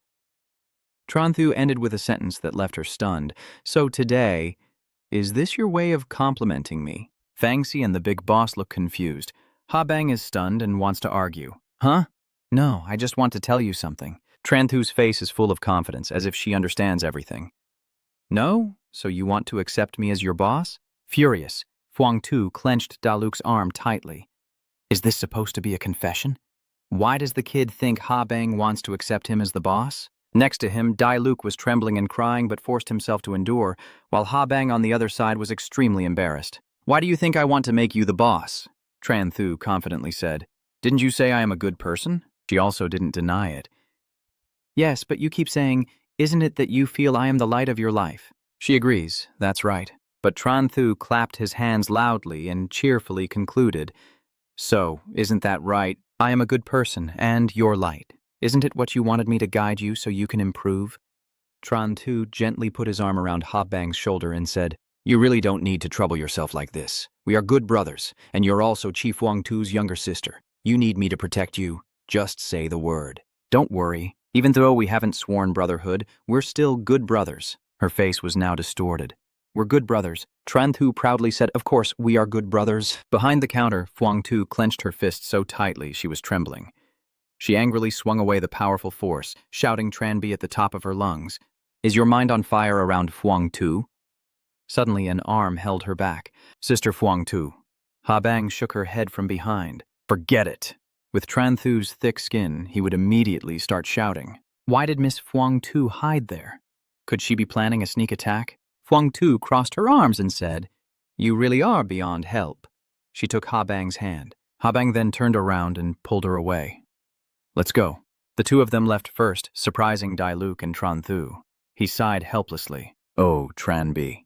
Tran Thu ended with a sentence that left her stunned. So today, is this your way of complimenting me? Fangxi and the big boss look confused. Ha Bang is stunned and wants to argue. Huh? No, I just want to tell you something. Tran Thu's face is full of confidence, as if she understands everything. No? So you want to accept me as your boss? Furious, Fuang Tu clenched Da Luke's arm tightly. Is this supposed to be a confession? Why does the kid think Ha Bang wants to accept him as the boss? Next to him, Dai Luke was trembling and crying but forced himself to endure, while Ha Bang on the other side was extremely embarrassed. Why do you think I want to make you the boss? Tran Thu confidently said. Didn't you say I am a good person? She also didn't deny it. Yes, but you keep saying, isn't it that you feel I am the light of your life? She agrees, that's right. But Tran Thu clapped his hands loudly and cheerfully concluded, So, isn't that right? I am a good person and your light. Isn't it what you wanted me to guide you so you can improve? Tran Thu gently put his arm around Ha Bang's shoulder and said, You really don't need to trouble yourself like this. We are good brothers, and you're also Chief Wang Tu's younger sister. You need me to protect you. Just say the word. Don't worry. Even though we haven't sworn brotherhood, we're still good brothers. Her face was now distorted. We're good brothers. Tran Thu proudly said, Of course, we are good brothers. Behind the counter, Fuang Tu clenched her fist so tightly she was trembling. She angrily swung away the powerful force, shouting Tran Bi at the top of her lungs. Is your mind on fire around Fuang Tu? Suddenly, an arm held her back. Sister Fuang Tu. Ha Bang shook her head from behind. Forget it. With Tran Thu's thick skin, he would immediately start shouting. Why did Miss Fuang Tu hide there? Could she be planning a sneak attack? Fuang Tu crossed her arms and said, You really are beyond help. She took Ha Bang's hand. Ha Bang then turned around and pulled her away. Let's go. The two of them left first, surprising Dai Luke and Tran Thu. He sighed helplessly. Oh, Tran Bi.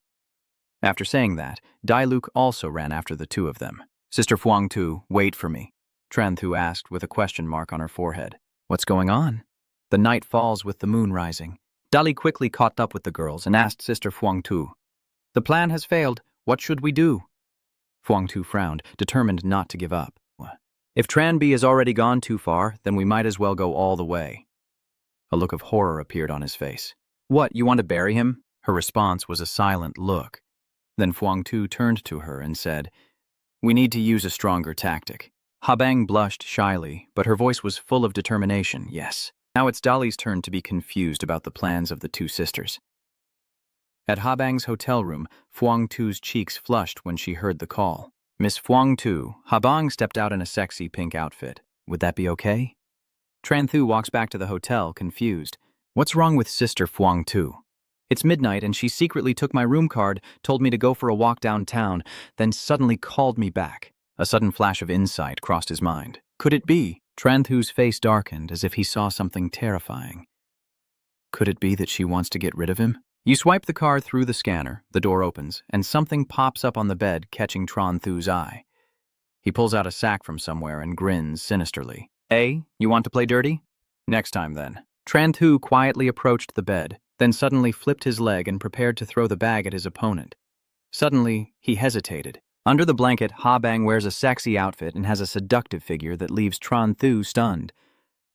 After saying that, Dai Luke also ran after the two of them. Sister Fuang Tu, wait for me. Tran Thu asked with a question mark on her forehead. What's going on? The night falls with the moon rising. Dali quickly caught up with the girls and asked Sister Fuang Tu, The plan has failed. What should we do? Fuang Tu frowned, determined not to give up. If Tran Bi has already gone too far, then we might as well go all the way. A look of horror appeared on his face. What, you want to bury him? Her response was a silent look. Then Fuang Tu turned to her and said, We need to use a stronger tactic. Habang blushed shyly, but her voice was full of determination, yes. Now it's Dali's turn to be confused about the plans of the two sisters. At Habang's hotel room, Phuong Tu's cheeks flushed when she heard the call. Miss Phuong Tu, Habang stepped out in a sexy pink outfit. Would that be okay? Tran Thu walks back to the hotel, confused. What's wrong with Sister Phuong Tu? It's midnight and she secretly took my room card, told me to go for a walk downtown, then suddenly called me back. A sudden flash of insight crossed his mind. Could it be? Tran Thu's face darkened as if he saw something terrifying. Could it be that she wants to get rid of him? You swipe the card through the scanner, the door opens, and something pops up on the bed, catching Tran Thu's eye. He pulls out a sack from somewhere and grins sinisterly. Hey, you want to play dirty? Next time then. Tran Thu quietly approached the bed, then suddenly flipped his leg and prepared to throw the bag at his opponent. Suddenly, he hesitated. Under the blanket, Habang wears a sexy outfit and has a seductive figure that leaves Tran Thu stunned.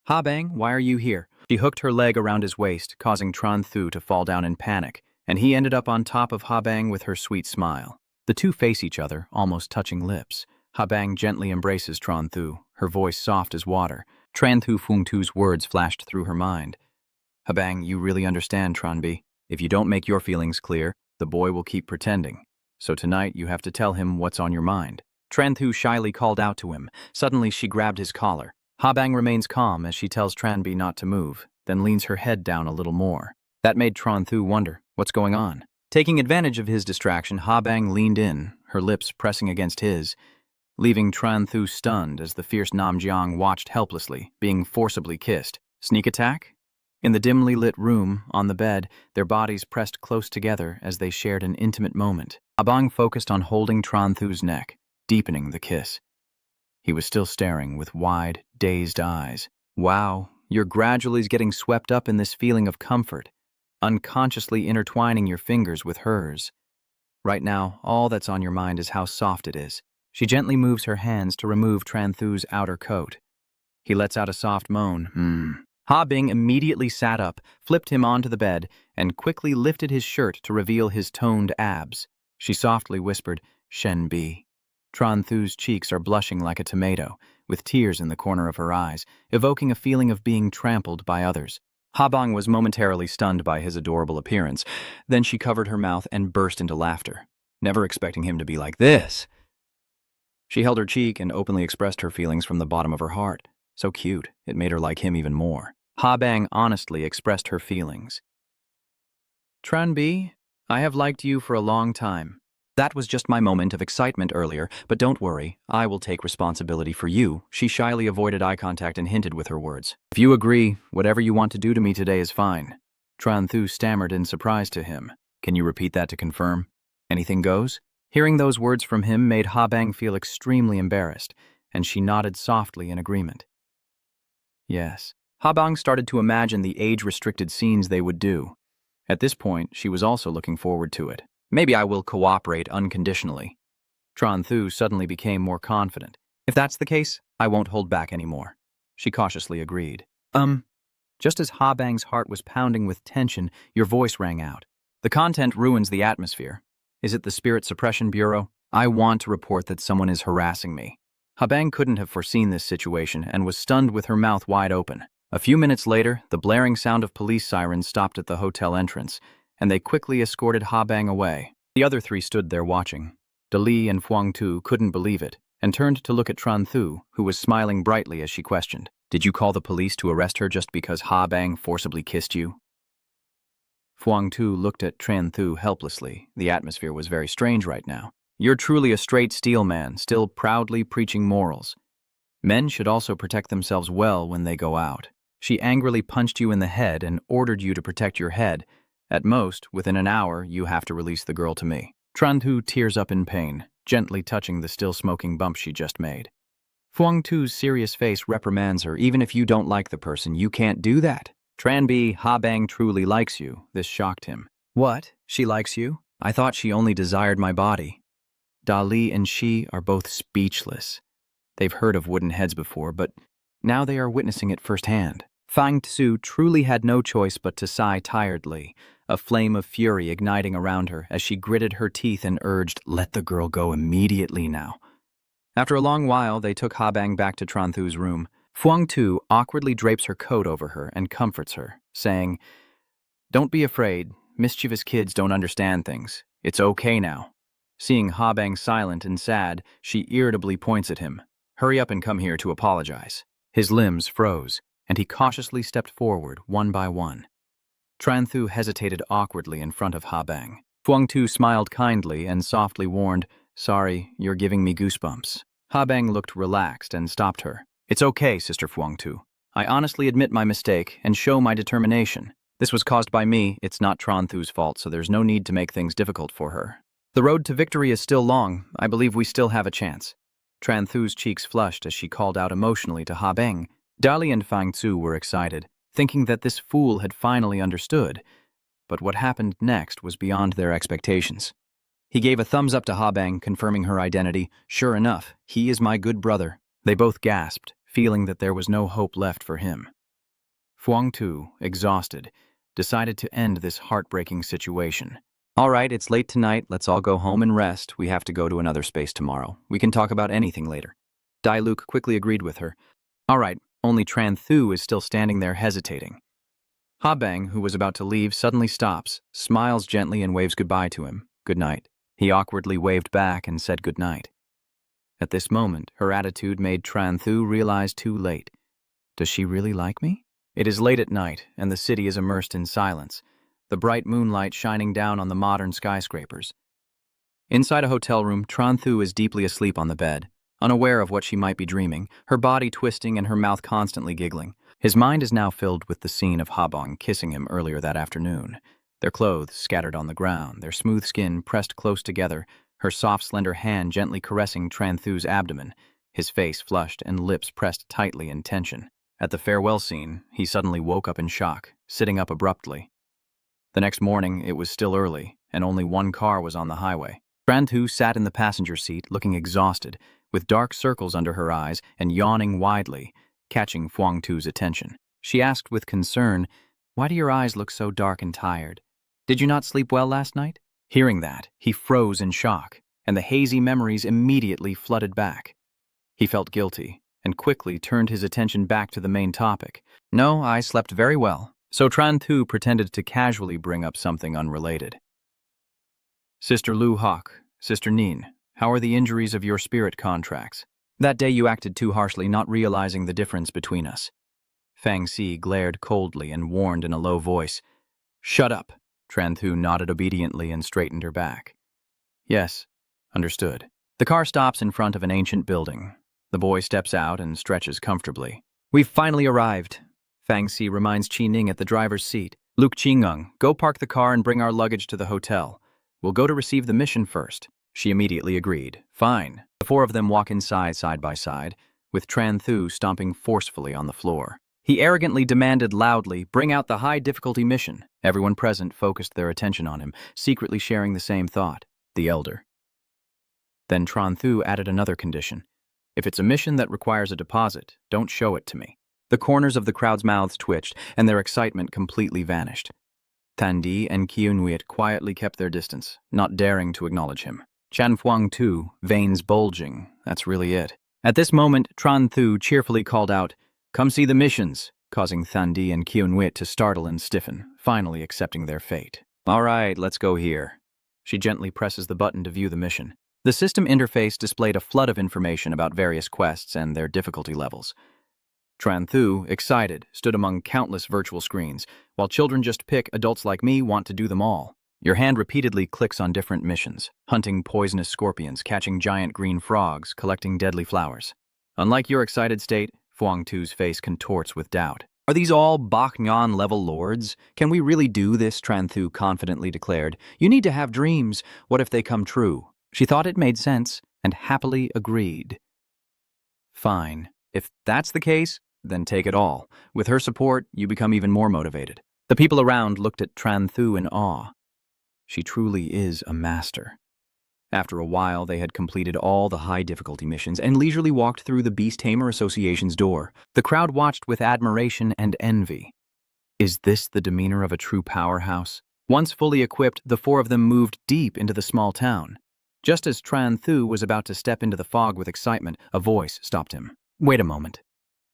Habang, why are you here? She hooked her leg around his waist, causing Tran Thu to fall down in panic, and he ended up on top of Habang with her sweet smile. The two face each other, almost touching lips. Habang gently embraces Tran Thu, her voice soft as water. Tran Thu Phuong Tu's words flashed through her mind. Habang, you really understand, Tran Bi. If you don't make your feelings clear, the boy will keep pretending. So tonight you have to tell him what's on your mind. Tran Thu shyly called out to him. Suddenly she grabbed his collar. Habang remains calm as she tells Tran Bi not to move, then leans her head down a little more. That made Tran Thu wonder, what's going on? Taking advantage of his distraction, Habang leaned in, her lips pressing against his, leaving Tran Thu stunned as the fierce Namjiang watched helplessly, being forcibly kissed. Sneak attack? In the dimly lit room, on the bed, their bodies pressed close together as they shared an intimate moment. Habang focused on holding Tran Thu's neck, deepening the kiss. He was still staring with wide, dazed eyes. Wow, you're gradually getting swept up in this feeling of comfort, unconsciously intertwining your fingers with hers. Right now, all that's on your mind is how soft it is. She gently moves her hands to remove Tran Thu's outer coat. He lets out a soft moan. Ha Bing immediately sat up, flipped him onto the bed, and quickly lifted his shirt to reveal his toned abs. She softly whispered, Shen Bi. Tran Thu's cheeks are blushing like a tomato, with tears in the corner of her eyes, evoking a feeling of being trampled by others. Habang was momentarily stunned by his adorable appearance. Then she covered her mouth and burst into laughter, never expecting him to be like this. She held her cheek and openly expressed her feelings from the bottom of her heart. So cute, it made her like him even more. Habang honestly expressed her feelings. Tran Bi, I have liked you for a long time. That was just my moment of excitement earlier, but don't worry, I will take responsibility for you. She shyly avoided eye contact and hinted with her words. If you agree, whatever you want to do to me today is fine. Tran Thu stammered in surprise to him. Can you repeat that to confirm? Anything goes? Hearing those words from him made Habang feel extremely embarrassed, and she nodded softly in agreement. Yes. Habang started to imagine the age-restricted scenes they would do. At this point, she was also looking forward to it. Maybe I will cooperate unconditionally. Tran Thu suddenly became more confident. If that's the case, I won't hold back anymore. She cautiously agreed. Just as Habang's heart was pounding with tension, your voice rang out. The content ruins the atmosphere. Is it the Spirit Suppression Bureau? I want to report that someone is harassing me. Habang couldn't have foreseen this situation and was stunned with her mouth wide open. A few minutes later, the blaring sound of police sirens stopped at the hotel entrance, and they quickly escorted Habang away. The other three stood there watching. Dali and Phuong Tu couldn't believe it, and turned to look at Tran Thu, who was smiling brightly as she questioned. Did you call the police to arrest her just because Habang forcibly kissed you? Phuong Tu looked at Tran Thu helplessly. The atmosphere was very strange right now. You're truly a straight steel man, still proudly preaching morals. Men should also protect themselves well when they go out. She angrily punched you in the head and ordered you to protect your head. At most, within an hour, you have to release the girl to me. Tran Thu tears up in pain, gently touching the still smoking bump she just made. Phuong Tu's serious face reprimands her. Even if you don't like the person, you can't do that. Tran Bi, Habang truly likes you. This shocked him. What? She likes you? I thought she only desired my body. Dali and she are both speechless. They've heard of wooden heads before, but now they are witnessing it firsthand. Fang Tzu truly had no choice but to sigh tiredly, a flame of fury igniting around her as she gritted her teeth and urged, let the girl go immediately now. After a long while, they took Habang back to Tranthu's room. Fuang Tu awkwardly drapes her coat over her and comforts her, saying, "Don't be afraid. Mischievous kids don't understand things. It's okay now." Seeing Habang silent and sad, she irritably points at him. "Hurry up and come here to apologize." His limbs froze, and he cautiously stepped forward one by one. Tranthu hesitated awkwardly in front of Habang. Fuang Tu smiled kindly and softly warned, "Sorry, you're giving me goosebumps." Habang looked relaxed and stopped her. "It's okay, Sister Fuang Tu. I honestly admit my mistake and show my determination. This was caused by me, it's not Tranthu's fault, so there's no need to make things difficult for her. The road to victory is still long. I believe we still have a chance." Tranthu's cheeks flushed as she called out emotionally to Habang. Dali and Fang Tzu were excited, thinking that this fool had finally understood. But what happened next was beyond their expectations. He gave a thumbs up to Habang, confirming her identity. "Sure enough, he is my good brother." They both gasped, feeling that there was no hope left for him. Fuang Tu, exhausted, decided to end this heartbreaking situation. "All right, it's late tonight. Let's all go home and rest. We have to go to another space tomorrow. We can talk about anything later." Dai Luke quickly agreed with her. "All right," only Tranthu is still standing there hesitating. Habang, who was about to leave, suddenly stops, smiles gently and waves goodbye to him. "Good night." He awkwardly waved back and said good night. At this moment, her attitude made Tranthu realize too late. Does she really like me? It is late at night, and the city is immersed in silence, the bright moonlight shining down on the modern skyscrapers. Inside a hotel room, Tranthu is deeply asleep on the bed, unaware of what she might be dreaming, her body twisting and her mouth constantly giggling. His mind is now filled with the scene of Habang kissing him earlier that afternoon. Their clothes scattered on the ground, their smooth skin pressed close together, her soft, slender hand gently caressing Tranthu's abdomen, his face flushed and lips pressed tightly in tension. At the farewell scene, he suddenly woke up in shock, sitting up abruptly. The next morning, it was still early, and only one car was on the highway. Tranthu sat in the passenger seat, looking exhausted, with dark circles under her eyes and yawning widely, catching Fuang Tu's attention. She asked with concern, "Why do your eyes look so dark and tired? Did you not sleep well last night?" Hearing that, he froze in shock, and the hazy memories immediately flooded back. He felt guilty, and quickly turned his attention back to the main topic. "No, I slept very well." So Tranthu pretended to casually bring up something unrelated. "Sister Lu Hawk, Sister Nin, how are the injuries of your spirit contracts? That day you acted too harshly, not realizing the difference between us." Fang Si glared coldly and warned in a low voice. "Shut up." Tranthu nodded obediently and straightened her back. "Yes, understood." The car stops in front of an ancient building. The boy steps out and stretches comfortably. "We've finally arrived." Fang Si reminds Qi Ning at the driver's seat. "Luke Qingung, go park the car and bring our luggage to the hotel. We'll go to receive the mission first." She immediately agreed. "Fine." The four of them walk inside side by side, with Tranthu stomping forcefully on the floor. He arrogantly demanded loudly, "Bring out the high-difficulty mission." Everyone present focused their attention on him, secretly sharing the same thought. The elder. Then Tranthu added another condition. "If it's a mission that requires a deposit, don't show it to me." The corners of the crowd's mouths twitched, and their excitement completely vanished. Thandi and Kyunwit quietly kept their distance, not daring to acknowledge him. Chan Fuang Tu, veins bulging, that's really it. At this moment, Tranthu cheerfully called out, "Come see the missions," causing Thandi and Kyunwit to startle and stiffen, finally accepting their fate. "All right, let's go here." She gently presses the button to view the mission. The system interface displayed a flood of information about various quests and their difficulty levels. Tranthu, excited, stood among countless virtual screens. While children just pick, adults like me want to do them all. Your hand repeatedly clicks on different missions, hunting poisonous scorpions, catching giant green frogs, collecting deadly flowers. Unlike your excited state, Fuang Tu's face contorts with doubt. "Are these all Baknyan-level lords? Can we really do this?" Tranthu confidently declared. "You need to have dreams. What if they come true?" She thought it made sense, and happily agreed. "Fine. If that's the case, then take it all. With her support, you become even more motivated." The people around looked at Tranthu in awe. She truly is a master. After a while, they had completed all the high-difficulty missions and leisurely walked through the Beast Tamer Association's door. The crowd watched with admiration and envy. Is this the demeanor of a true powerhouse? Once fully equipped, the four of them moved deep into the small town. Just as Tran Thu was about to step into the fog with excitement, a voice stopped him. Wait a moment.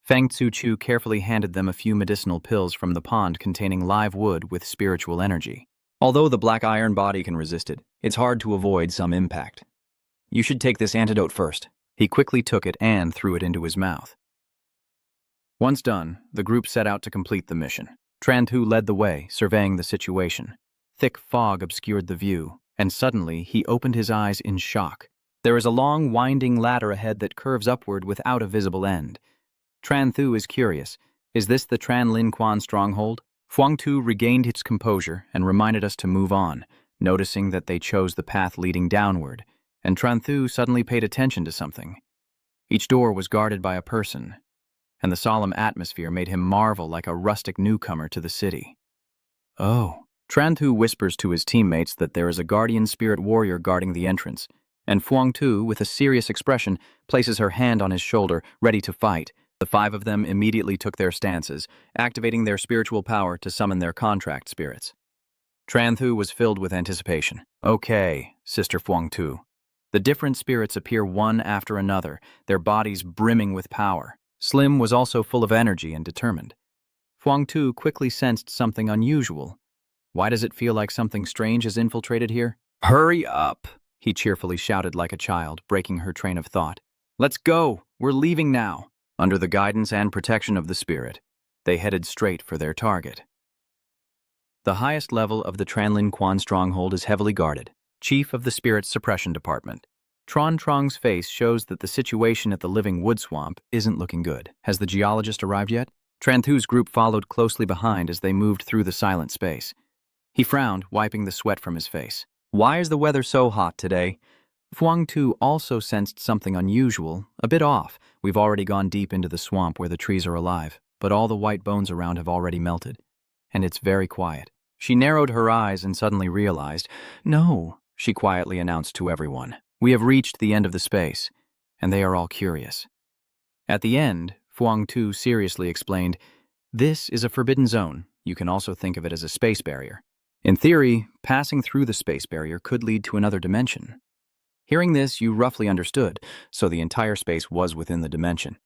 Feng Tzu Chu carefully handed them a few medicinal pills from the pond containing live wood with spiritual energy. Although the black iron body can resist it, it's hard to avoid some impact. You should take this antidote first. He quickly took it and threw it into his mouth. Once done, the group set out to complete the mission. Tran Thu led the way, surveying the situation. Thick fog obscured the view, and suddenly he opened his eyes in shock. There is a long, winding ladder ahead that curves upward without a visible end. Tran Thu is curious. Is this the Tran Lin Quan stronghold? Phuong Tu regained its composure and reminded us to move on, noticing that they chose the path leading downward, and Tran Thu suddenly paid attention to something. Each door was guarded by a person, and the solemn atmosphere made him marvel like a rustic newcomer to the city. Oh. Tran Thu whispers to his teammates that there is a guardian spirit warrior guarding the entrance, and Phuong Tu, with a serious expression, places her hand on his shoulder, ready to fight. The five of them immediately took their stances, activating their spiritual power to summon their contract spirits. Tran Thu was filled with anticipation. Okay, Sister Phuong Tu. The different spirits appear one after another, their bodies brimming with power. Slim was also full of energy and determined. Phuong Tu quickly sensed something unusual. Why does it feel like something strange has infiltrated here? Hurry up, he cheerfully shouted like a child, breaking her train of thought. Let's go, we're leaving now. Under the guidance and protection of the spirit, they headed straight for their target. The highest level of the Tran Lin Quan stronghold is heavily guarded. Chief of the Spirit Suppression Department. Tron Trong's face shows that the situation at the living wood swamp isn't looking good. Has the geologist arrived yet? Tran Thu's group followed closely behind as they moved through the silent space. He frowned, wiping the sweat from his face. Why is the weather so hot today? Phuong Tu also sensed something unusual, a bit off. We've already gone deep into the swamp where the trees are alive, but all the white bones around have already melted. And it's very quiet. She narrowed her eyes and suddenly realized, No, she quietly announced to everyone. We have reached the end of the space, and they are all curious. At the end, Phuong Tu seriously explained, This is a forbidden zone. You can also think of it as a space barrier. In theory, passing through the space barrier could lead to another dimension. Hearing this, you roughly understood, so the entire space was within the dimension,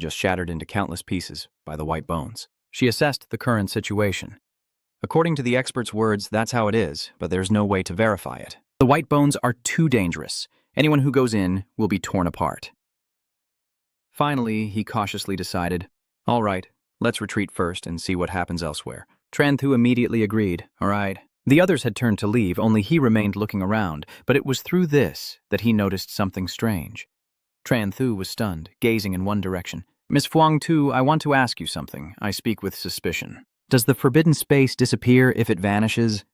just shattered into countless pieces by the white bones. She assessed the current situation. According to the expert's words, that's how it is, but there's no way to verify it. The white bones are too dangerous. Anyone who goes in will be torn apart. Finally, he cautiously decided, All right, let's retreat first and see what happens elsewhere. Tran Thu immediately agreed. All right. The others had turned to leave, only he remained looking around, but it was through this that he noticed something strange. Tran Thu was stunned, gazing in one direction. Miss Phuong Tu, I want to ask you something. I speak with suspicion. Does the forbidden space disappear if it vanishes?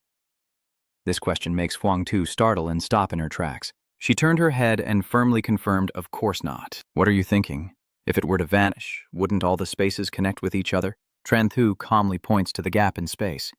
This question makes Phuong Tu startle and stop in her tracks. She turned her head and firmly confirmed, Of course not. What are you thinking? If it were to vanish, wouldn't all the spaces connect with each other? Tran Thu calmly points to the gap in space.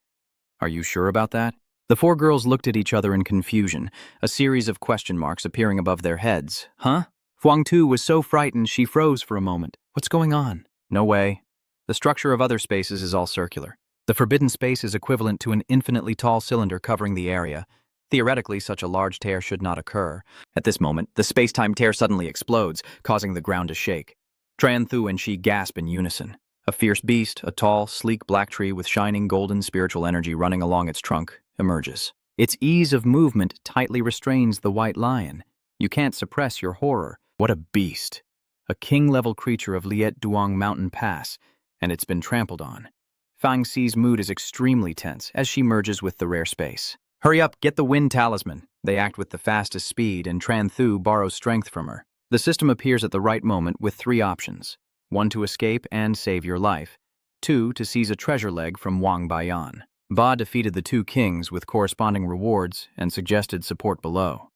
Are you sure about that? The four girls looked at each other in confusion, a series of question marks appearing above their heads. Huh? Phuong Tu was so frightened she froze for a moment. What's going on? No way. The structure of other spaces is all circular. The forbidden space is equivalent to an infinitely tall cylinder covering the area. Theoretically, such a large tear should not occur. At this moment, the space-time tear suddenly explodes, causing the ground to shake. Tran Thu and she gasp in unison. A fierce beast, a tall, sleek black tree with shining golden spiritual energy running along its trunk, emerges. Its ease of movement tightly restrains the white lion. You can't suppress your horror. What a beast. A king-level creature of Liet Duong Mountain Pass, and it's been trampled on. Fang Xi's mood is extremely tense as she merges with the rare space. Hurry up, get the wind talisman. They act with the fastest speed, and Tran Thu borrows strength from her. The system appears at the right moment with 3 options. 1 to escape and save your life. 2 to seize a treasure leg from Wang Bayan. Ba defeated the 2 kings with corresponding rewards and suggested support below.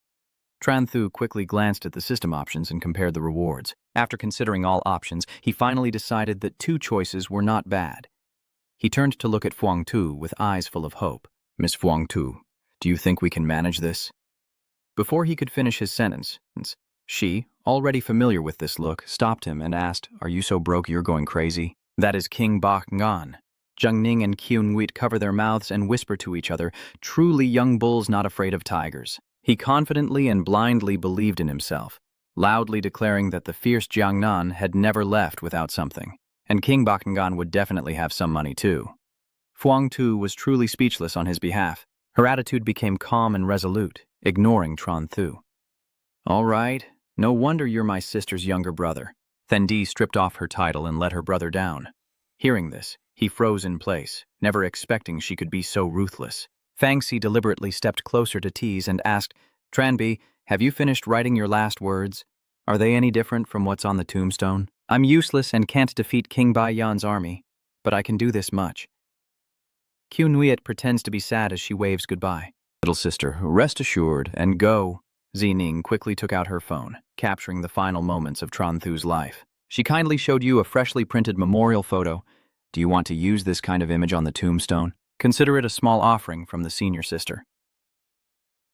Tran Thu quickly glanced at the system options and compared the rewards. After considering all options, he finally decided that 2 choices were not bad. He turned to look at Phuong Tu with eyes full of hope. Miss Phuong Tu, do you think we can manage this? Before he could finish his sentence, she, already familiar with this look, stopped him and asked, Are you so broke you're going crazy? That is King Bak Ngan. Zheng Ning and Kyun Wheat cover their mouths and whisper to each other, truly young bulls not afraid of tigers. He confidently and blindly believed in himself, loudly declaring that the fierce Jiangnan had never left without something, and King Bakengan would definitely have some money too. Fuang Tu was truly speechless on his behalf. Her attitude became calm and resolute, ignoring Tran Thu. All right, no wonder you're my sister's younger brother. Thendi stripped off her title and let her brother down. Hearing this, he froze in place, never expecting she could be so ruthless. Fangxi deliberately stepped closer to Tease and asked, Tranbi, have you finished writing your last words? Are they any different from what's on the tombstone? I'm useless and can't defeat King Bai Yan's army, but I can do this much. Q Nuiet pretends to be sad as she waves goodbye. Little sister, rest assured and go. Zining quickly took out her phone, capturing the final moments of Tran Thu's life. She kindly showed you a freshly printed memorial photo. Do you want to use this kind of image on the tombstone? Consider it a small offering from the senior sister.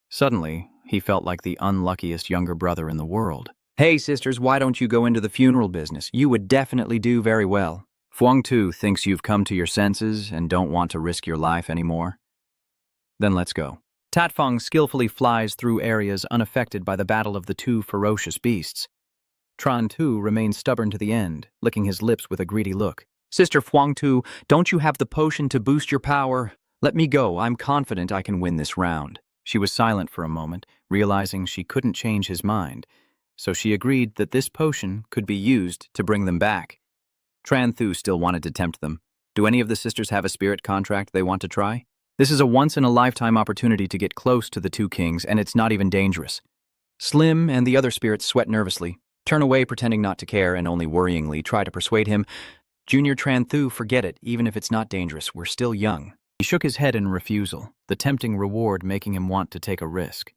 Suddenly, he felt like the unluckiest younger brother in the world. Hey sisters, why don't you go into the funeral business? You would definitely do very well. Fuang Tu thinks you've come to your senses and don't want to risk your life anymore. Then let's go. Tatfeng skillfully flies through areas unaffected by the battle of the two ferocious beasts. Tran Tu remains stubborn to the end, licking his lips with a greedy look. Sister Fuang Tu, don't you have the potion to boost your power? Let me go, I'm confident I can win this round. She was silent for a moment, realizing she couldn't change his mind, so she agreed that this potion could be used to bring them back. Tran Thu still wanted to tempt them. Do any of the sisters have a spirit contract they want to try? This is a once-in-a-lifetime opportunity to get close to the two kings, and it's not even dangerous. Slim and the other spirits sweat nervously, turn away pretending not to care, and only worryingly try to persuade him, Junior Tran Thu, forget it, even if it's not dangerous, we're still young. He shook his head in refusal, the tempting reward making him want to take a risk.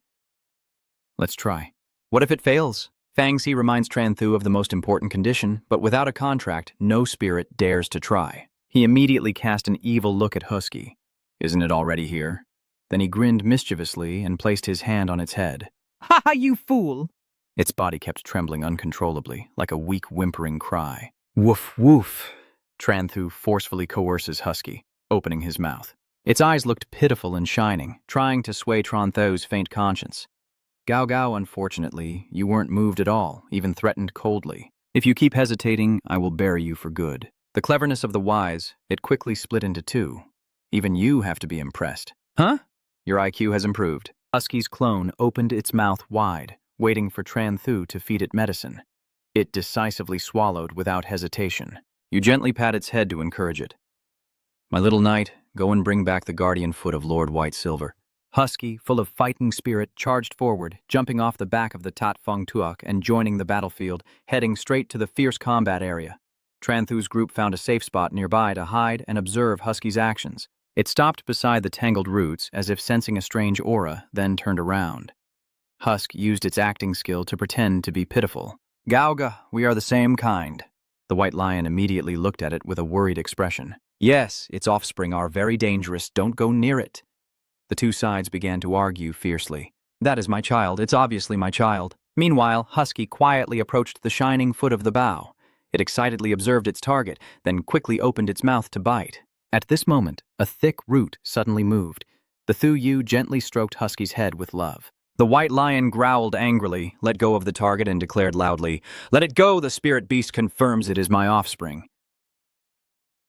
Let's try. What if it fails? Fangxi reminds Tran Thu of the most important condition, but without a contract, no spirit dares to try. He immediately cast an evil look at Husky. Isn't it already here? Then he grinned mischievously and placed his hand on its head. Ha ha, you fool! Its body kept trembling uncontrollably, like a weak whimpering cry. Woof woof! Tran Thu forcefully coerces Husky, opening his mouth. Its eyes looked pitiful and shining, trying to sway Tran Thu's faint conscience. Gao Gao, unfortunately, you weren't moved at all, even threatened coldly. If you keep hesitating, I will bury you for good. The cleverness of the wise, it quickly split into two. Even you have to be impressed. Huh? Your IQ has improved. Husky's clone opened its mouth wide, waiting for Tran Thu to feed it medicine. It decisively swallowed without hesitation. You gently pat its head to encourage it. My little knight, go and bring back the guardian foot of Lord White Silver. Husky, full of fighting spirit, charged forward, jumping off the back of the Tat Feng Tuok and joining the battlefield, heading straight to the fierce combat area. Tran Thu's group found a safe spot nearby to hide and observe Husky's actions. It stopped beside the tangled roots as if sensing a strange aura, then turned around. Husk used its acting skill to pretend to be pitiful. Gauga, we are the same kind. The white lion immediately looked at it with a worried expression. Yes, its offspring are very dangerous. Don't go near it. The two sides began to argue fiercely. That is my child. It's obviously my child. Meanwhile, Husky quietly approached the shining foot of the bough. It excitedly observed its target, then quickly opened its mouth to bite. At this moment, a thick root suddenly moved. The Thu Yu gently stroked Husky's head with love. The white lion growled angrily, let go of the target, and declared loudly, "Let it go! The spirit beast confirms it is my offspring."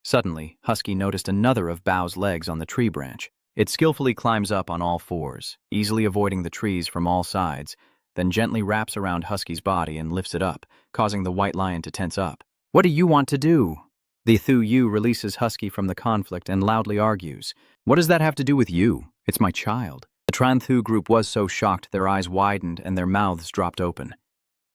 Suddenly, Husky noticed another of Bao's legs on the tree branch. It skillfully climbs up on all fours, easily avoiding the trees from all sides, then gently wraps around Husky's body and lifts it up, causing the white lion to tense up. What do you want to do? The Thu Yu releases Husky from the conflict and loudly argues. What does that have to do with you? It's my child. The Tran Thu group was so shocked their eyes widened and their mouths dropped open.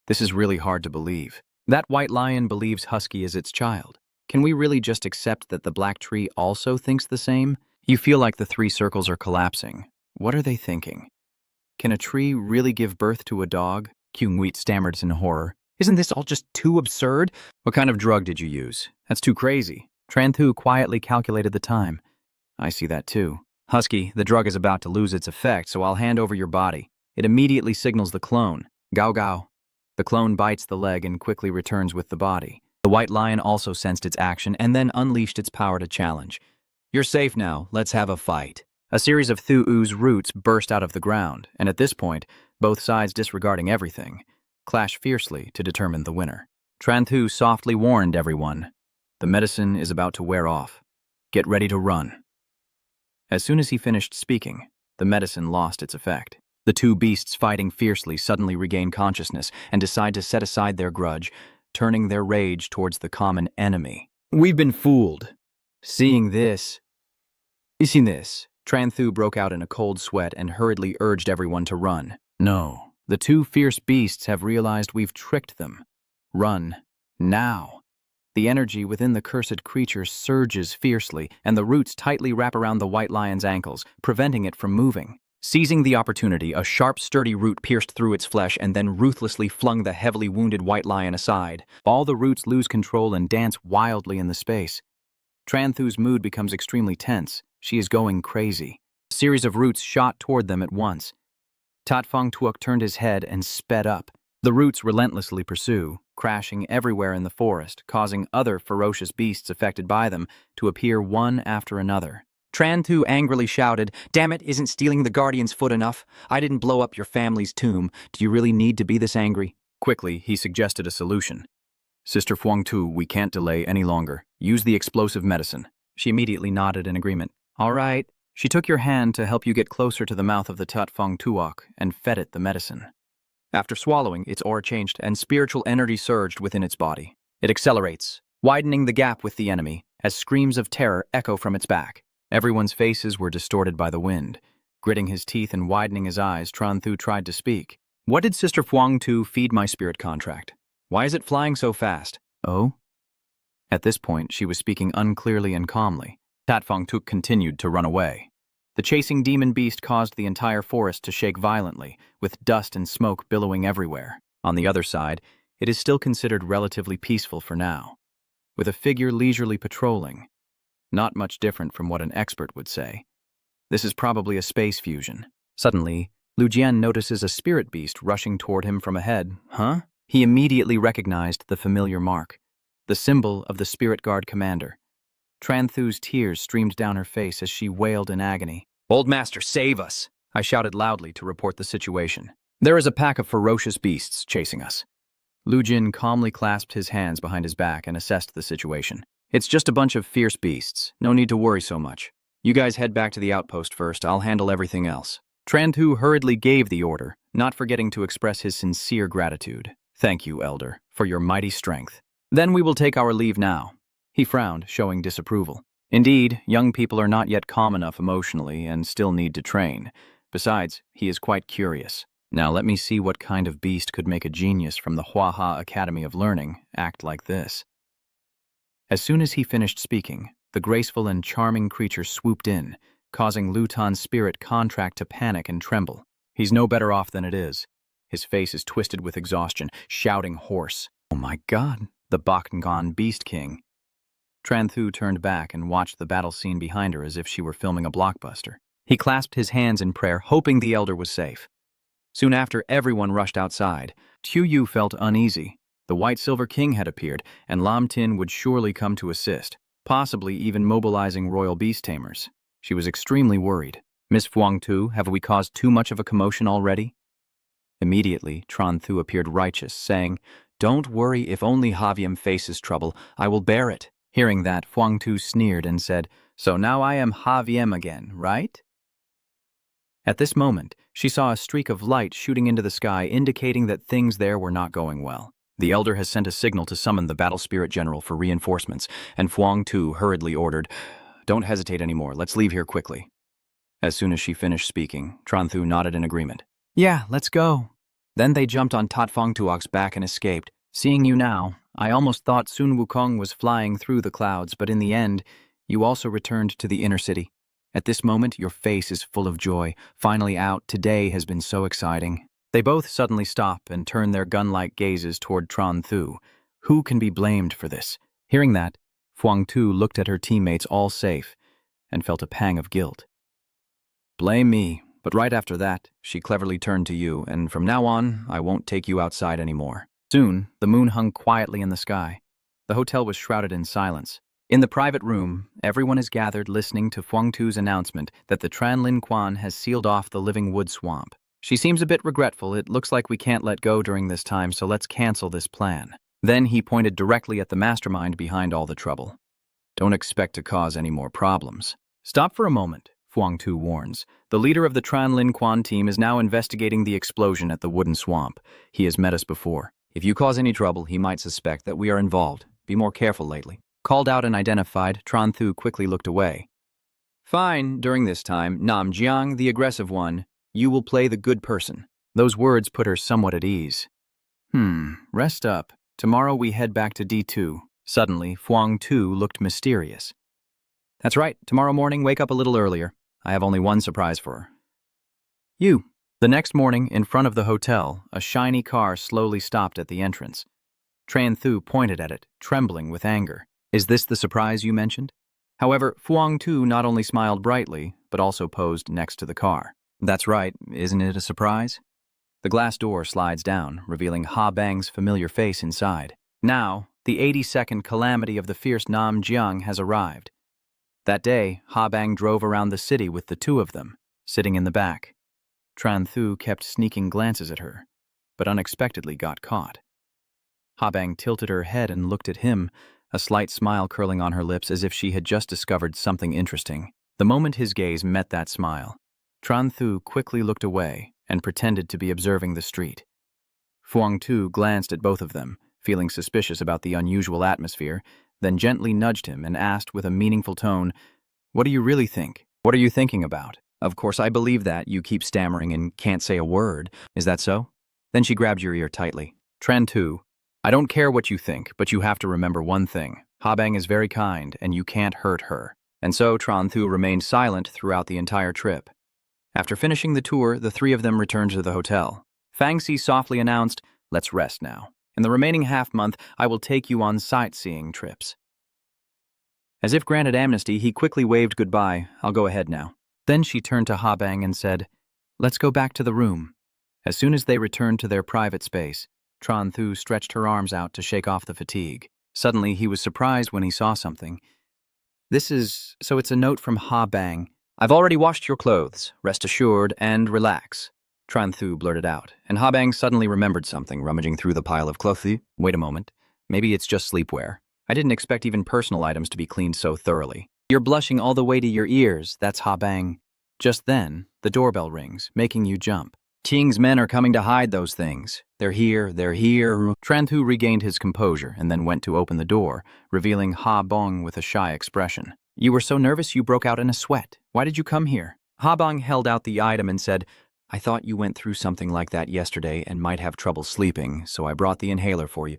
This is really hard to believe. That white lion believes Husky is its child. Can we really just accept that the black tree also thinks the same? You feel like the three circles are collapsing. What are they thinking? Can a tree really give birth to a dog? Kyungwit stammered in horror. Isn't this all just too absurd? What kind of drug did you use? That's too crazy. Tran Thu quietly calculated the time. I see that too. Husky, the drug is about to lose its effect, so I'll hand over your body. It immediately signals the clone. Gao Gao. The clone bites the leg and quickly returns with the body. The white lion also sensed its action and then unleashed its power to challenge. You're safe now. Let's have a fight. A series of Thu'u's roots burst out of the ground, and at this point, both sides disregarding everything, clash fiercely to determine the winner. Tran Thu softly warned everyone, "The medicine is about to wear off. Get ready to run." As soon as he finished speaking, the medicine lost its effect. The two beasts fighting fiercely suddenly regain consciousness and decide to set aside their grudge, turning their rage towards the common enemy. "We've been fooled." Seeing this, Tran Thu broke out in a cold sweat and hurriedly urged everyone to run. "No, the two fierce beasts have realized we've tricked them. Run, now." The energy within the cursed creature surges fiercely, and the roots tightly wrap around the white lion's ankles, preventing it from moving. Seizing the opportunity, a sharp, sturdy root pierced through its flesh and then ruthlessly flung the heavily wounded white lion aside. All the roots lose control and dance wildly in the space. Tran Thu's mood becomes extremely tense. She is going crazy. A series of roots shot toward them at once. Tat Fong Tuok turned his head and sped up. The roots relentlessly pursue, crashing everywhere in the forest, causing other ferocious beasts affected by them to appear one after another. Tran Thu angrily shouted, "Damn it, isn't stealing the Guardian's foot enough? I didn't blow up your family's tomb. Do you really need to be this angry?" Quickly, he suggested a solution. "Sister Fuang Tu, we can't delay any longer. Use the explosive medicine." She immediately nodded in agreement. "All right." She took your hand to help you get closer to the mouth of the Tat Fong Tuok and fed it the medicine. After swallowing, its aura changed and spiritual energy surged within its body. It accelerates, widening the gap with the enemy, as screams of terror echo from its back. Everyone's faces were distorted by the wind. Gritting his teeth and widening his eyes, Tran Thu tried to speak. "What did Sister Fuang Tu feed my spirit contract? Why is it flying so fast?" "Oh?" At this point, she was speaking unclearly and calmly. Tat Fong Tuk continued to run away. The chasing demon beast caused the entire forest to shake violently, with dust and smoke billowing everywhere. On the other side, it is still considered relatively peaceful for now, with a figure leisurely patrolling. Not much different from what an expert would say. This is probably a space fusion. Suddenly, Lu Jian notices a spirit beast rushing toward him from ahead. Huh? He immediately recognized the familiar mark, the symbol of the Spirit Guard commander. Tran Thu's tears streamed down her face as she wailed in agony. "Old Master, save us!" I shouted loudly to report the situation. "There is a pack of ferocious beasts chasing us." Lu Jin calmly clasped his hands behind his back and assessed the situation. "It's just a bunch of fierce beasts. No need to worry so much. You guys head back to the outpost first. I'll handle everything else." Tran Thu hurriedly gave the order, not forgetting to express his sincere gratitude. "Thank you, Elder, for your mighty strength. Then we will take our leave now." He frowned, showing disapproval. Indeed, young people are not yet calm enough emotionally and still need to train. Besides, he is quite curious. Now let me see what kind of beast could make a genius from the Huaha Academy of Learning act like this. As soon as he finished speaking, the graceful and charming creature swooped in, causing Lu Tan's spirit contract to panic and tremble. He's no better off than it is. His face is twisted with exhaustion, shouting hoarse. "Oh my God, the Bakengan Beast King." Tran Thu turned back and watched the battle scene behind her as if she were filming a blockbuster. He clasped his hands in prayer, hoping the elder was safe. Soon after, everyone rushed outside. Tu Yu felt uneasy. The White Silver King had appeared, and Lam Tin would surely come to assist, possibly even mobilizing royal beast tamers. She was extremely worried. "Miss Fuang Tu, have we caused too much of a commotion already?" Immediately, Tran Thu appeared righteous, saying, "Don't worry, if only Haviem faces trouble, I will bear it." Hearing that, Fuang Tu sneered and said, "So now I am Haviem again, right?" At this moment, she saw a streak of light shooting into the sky, indicating that things there were not going well. The elder has sent a signal to summon the battle spirit general for reinforcements, and Fuang Tu hurriedly ordered, "Don't hesitate anymore, let's leave here quickly." As soon as she finished speaking, Tran Thu nodded in agreement. "Yeah, let's go." Then they jumped on Tat Fong Tuok's back and escaped. "Seeing you now, I almost thought Sun Wukong was flying through the clouds, but in the end, you also returned to the inner city. At this moment, your face is full of joy. Finally out, today has been so exciting." They both suddenly stop and turn their gun-like gazes toward Tran Thu. Who can be blamed for this? Hearing that, Fuang Tu looked at her teammates all safe and felt a pang of guilt. "Blame me, but right after that, she cleverly turned to you, and from now on, I won't take you outside anymore." Soon, the moon hung quietly in the sky. The hotel was shrouded in silence. In the private room, everyone is gathered listening to Fuangtu's announcement that the Tranlin Quan has sealed off the living wood swamp. She seems a bit regretful. It looks like we can't let go during this time, so let's cancel this plan. Then he pointed directly at the mastermind behind all the trouble. Don't expect to cause any more problems. Stop for a moment, Fuangtu warns. The leader of the Tranlin Quan team is now investigating the explosion at the wooden swamp. He has met us before. If you cause any trouble, he might suspect that we are involved. Be more careful lately. Called out and identified, Tranthu quickly looked away. Fine, during this time, Nam Jiang, the aggressive one, you will play the good person. Those words put her somewhat at ease. Rest up. Tomorrow we head back to D2. Suddenly, Fuangtu looked mysterious. That's right. Tomorrow morning, wake up a little earlier. I have only one surprise for her. You. The next morning, in front of the hotel, a shiny car slowly stopped at the entrance. Tranthu pointed at it, trembling with anger. Is this the surprise you mentioned? However, Fuangtu not only smiled brightly, but also posed next to the car. That's right. Isn't it a surprise? The glass door slides down, revealing Ha Bang's familiar face inside. Now, the 82nd calamity of the fierce Nam Jiang has arrived. That day, Ha Bang drove around the city with the two of them, sitting in the back. Tranthu kept sneaking glances at her, but unexpectedly got caught. Ha Bang tilted her head and looked at him, a slight smile curling on her lips as if she had just discovered something interesting. The moment his gaze met that smile, Tranthu quickly looked away and pretended to be observing the street. Fuangtu glanced at both of them, feeling suspicious about the unusual atmosphere, then gently nudged him and asked with a meaningful tone, "What do you really think? What are you thinking about?" Of course, I believe that. You keep stammering and can't say a word. Is that so? Then she grabbed your ear tightly. Trantu, I don't care what you think, but you have to remember one thing. Ha Bang is very kind, and you can't hurt her. And so Trantu remained silent throughout the entire trip. After finishing the tour, the three of them returned to the hotel. Fangxi softly announced, "Let's rest now. In the remaining half-month, I will take you on sightseeing trips." As if granted amnesty, he quickly waved goodbye. I'll go ahead now. Then she turned to Ha Bang and said, "Let's go back to the room." As soon as they returned to their private space, Trantu stretched her arms out to shake off the fatigue. Suddenly, he was surprised when he saw something. So it's a note from Ha Bang. I've already washed your clothes. Rest assured and relax. Trantu blurted out, and Ha Bang suddenly remembered something, rummaging through the pile of clothes. Wait a moment. Maybe it's just sleepwear. I didn't expect even personal items to be cleaned so thoroughly. You're blushing all the way to your ears, that's Ha Bang. Just then, the doorbell rings, making you jump. Ting's men are coming to hide those things. They're here. Trantu regained his composure and then went to open the door, revealing Ha Bang with a shy expression. You were so nervous you broke out in a sweat. Why did you come here? Ha Bang held out the item and said, I thought you went through something like that yesterday and might have trouble sleeping, so I brought the inhaler for you.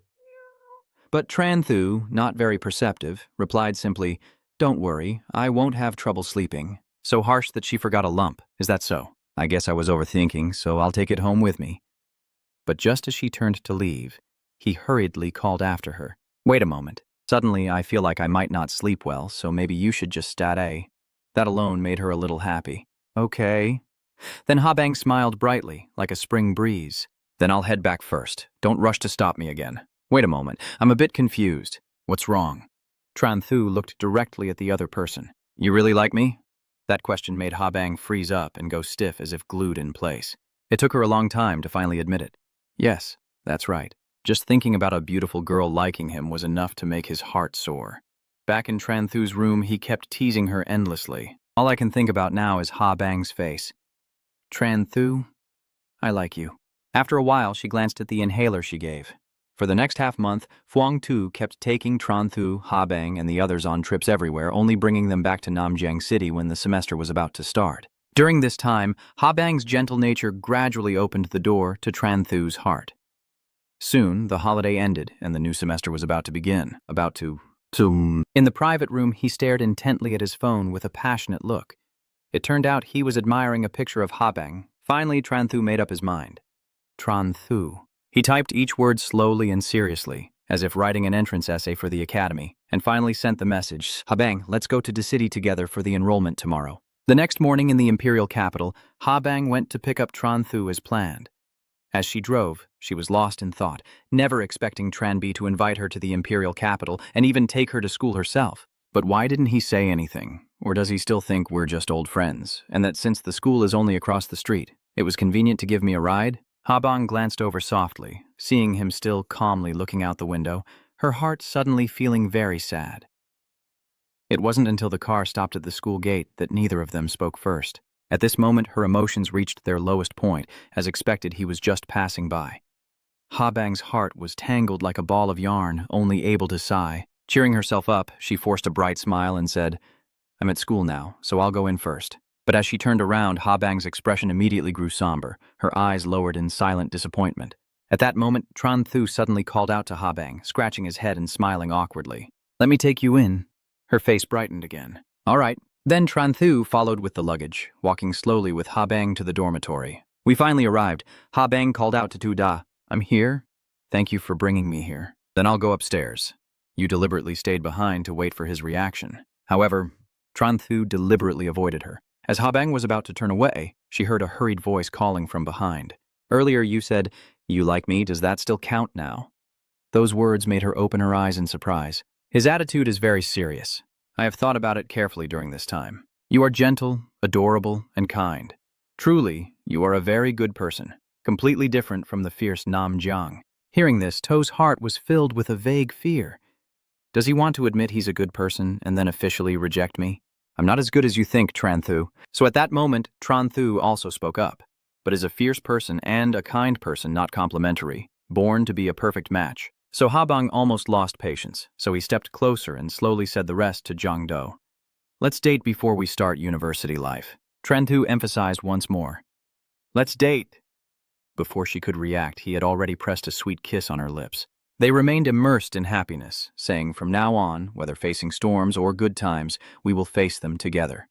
But Trantu, not very perceptive, replied simply, Don't worry, I won't have trouble sleeping. So harsh that she forgot a lump. Is that so? I guess I was overthinking, so I'll take it home with me. But just as she turned to leave, he hurriedly called after her. Wait a moment. Suddenly, I feel like I might not sleep well, so maybe you should just stat-a. That alone made her a little happy. Okay. Then Ha Bang smiled brightly, like a spring breeze. Then I'll head back first. Don't rush to stop me again. Wait a moment. I'm a bit confused. What's wrong? Trantu looked directly at the other person. You really like me? That question made Ha Bang freeze up and go stiff as if glued in place. It took her a long time to finally admit it. Yes, that's right. Just thinking about a beautiful girl liking him was enough to make his heart soar. Back in Trantu's room, he kept teasing her endlessly. All I can think about now is Ha Bang's face. Trantu, I like you. After a while, she glanced at the inhaler she gave. For the next half-month, Fuangtu kept taking Trantu, Ha Bang, and the others on trips everywhere, only bringing them back to Namjiang City when the semester was about to start. During this time, Ha Bang's gentle nature gradually opened the door to Trantu's heart. Soon, the holiday ended, and the new semester was about to begin. In the private room, he stared intently at his phone with a passionate look. It turned out he was admiring a picture of Ha Bang. Finally, Trantu made up his mind. Trantu. He typed each word slowly and seriously, as if writing an entrance essay for the academy, and finally sent the message, Ha Bang, let's go to the city together for the enrollment tomorrow. The next morning in the imperial capital, Ha Bang went to pick up Trantu as planned. As she drove, she was lost in thought, never expecting Tranbi to invite her to the imperial capital and even take her to school herself. But why didn't he say anything? Or does he still think we're just old friends, and that since the school is only across the street, it was convenient to give me a ride? Habang glanced over softly, seeing him still calmly looking out the window, her heart suddenly feeling very sad. It wasn't until the car stopped at the school gate that neither of them spoke first. At this moment, her emotions reached their lowest point. As expected, he was just passing by. Habang's heart was tangled like a ball of yarn, only able to sigh. Cheering herself up, she forced a bright smile and said, "I'm at school now, so I'll go in first." But as she turned around, Habang's expression immediately grew somber, her eyes lowered in silent disappointment. At that moment, Tran Thu suddenly called out to Habang, scratching his head and smiling awkwardly. "Let me take you in." Her face brightened again. "All right." Then Tran Thu followed with the luggage, walking slowly with Habang to the dormitory. We finally arrived. Habang called out to Tu Da, "I'm here. Thank you for bringing me here. Then I'll go upstairs." You deliberately stayed behind to wait for his reaction. However, Tran Thu deliberately avoided her. As Habang was about to turn away, she heard a hurried voice calling from behind. "Earlier you said, 'You like me, does that still count now?'" Those words made her open her eyes in surprise. His attitude is very serious. I have thought about it carefully during this time. You are gentle, adorable, and kind. Truly, you are a very good person, completely different from the fierce Nam Jiang. Hearing this, To's heart was filled with a vague fear. Does he want to admit he's a good person and then officially reject me? "I'm not as good as you think, Tran Thu." So at that moment, Tran Thu also spoke up. But is a fierce person and a kind person not complementary, born to be a perfect match? So Habang almost lost patience, so he stepped closer and slowly said the rest to Zhang Do. "Let's date before we start university life." Tran Thu emphasized once more. "Let's date." Before she could react, he had already pressed a sweet kiss on her lips. They remained immersed in happiness, saying from now on, whether facing storms or good times, we will face them together.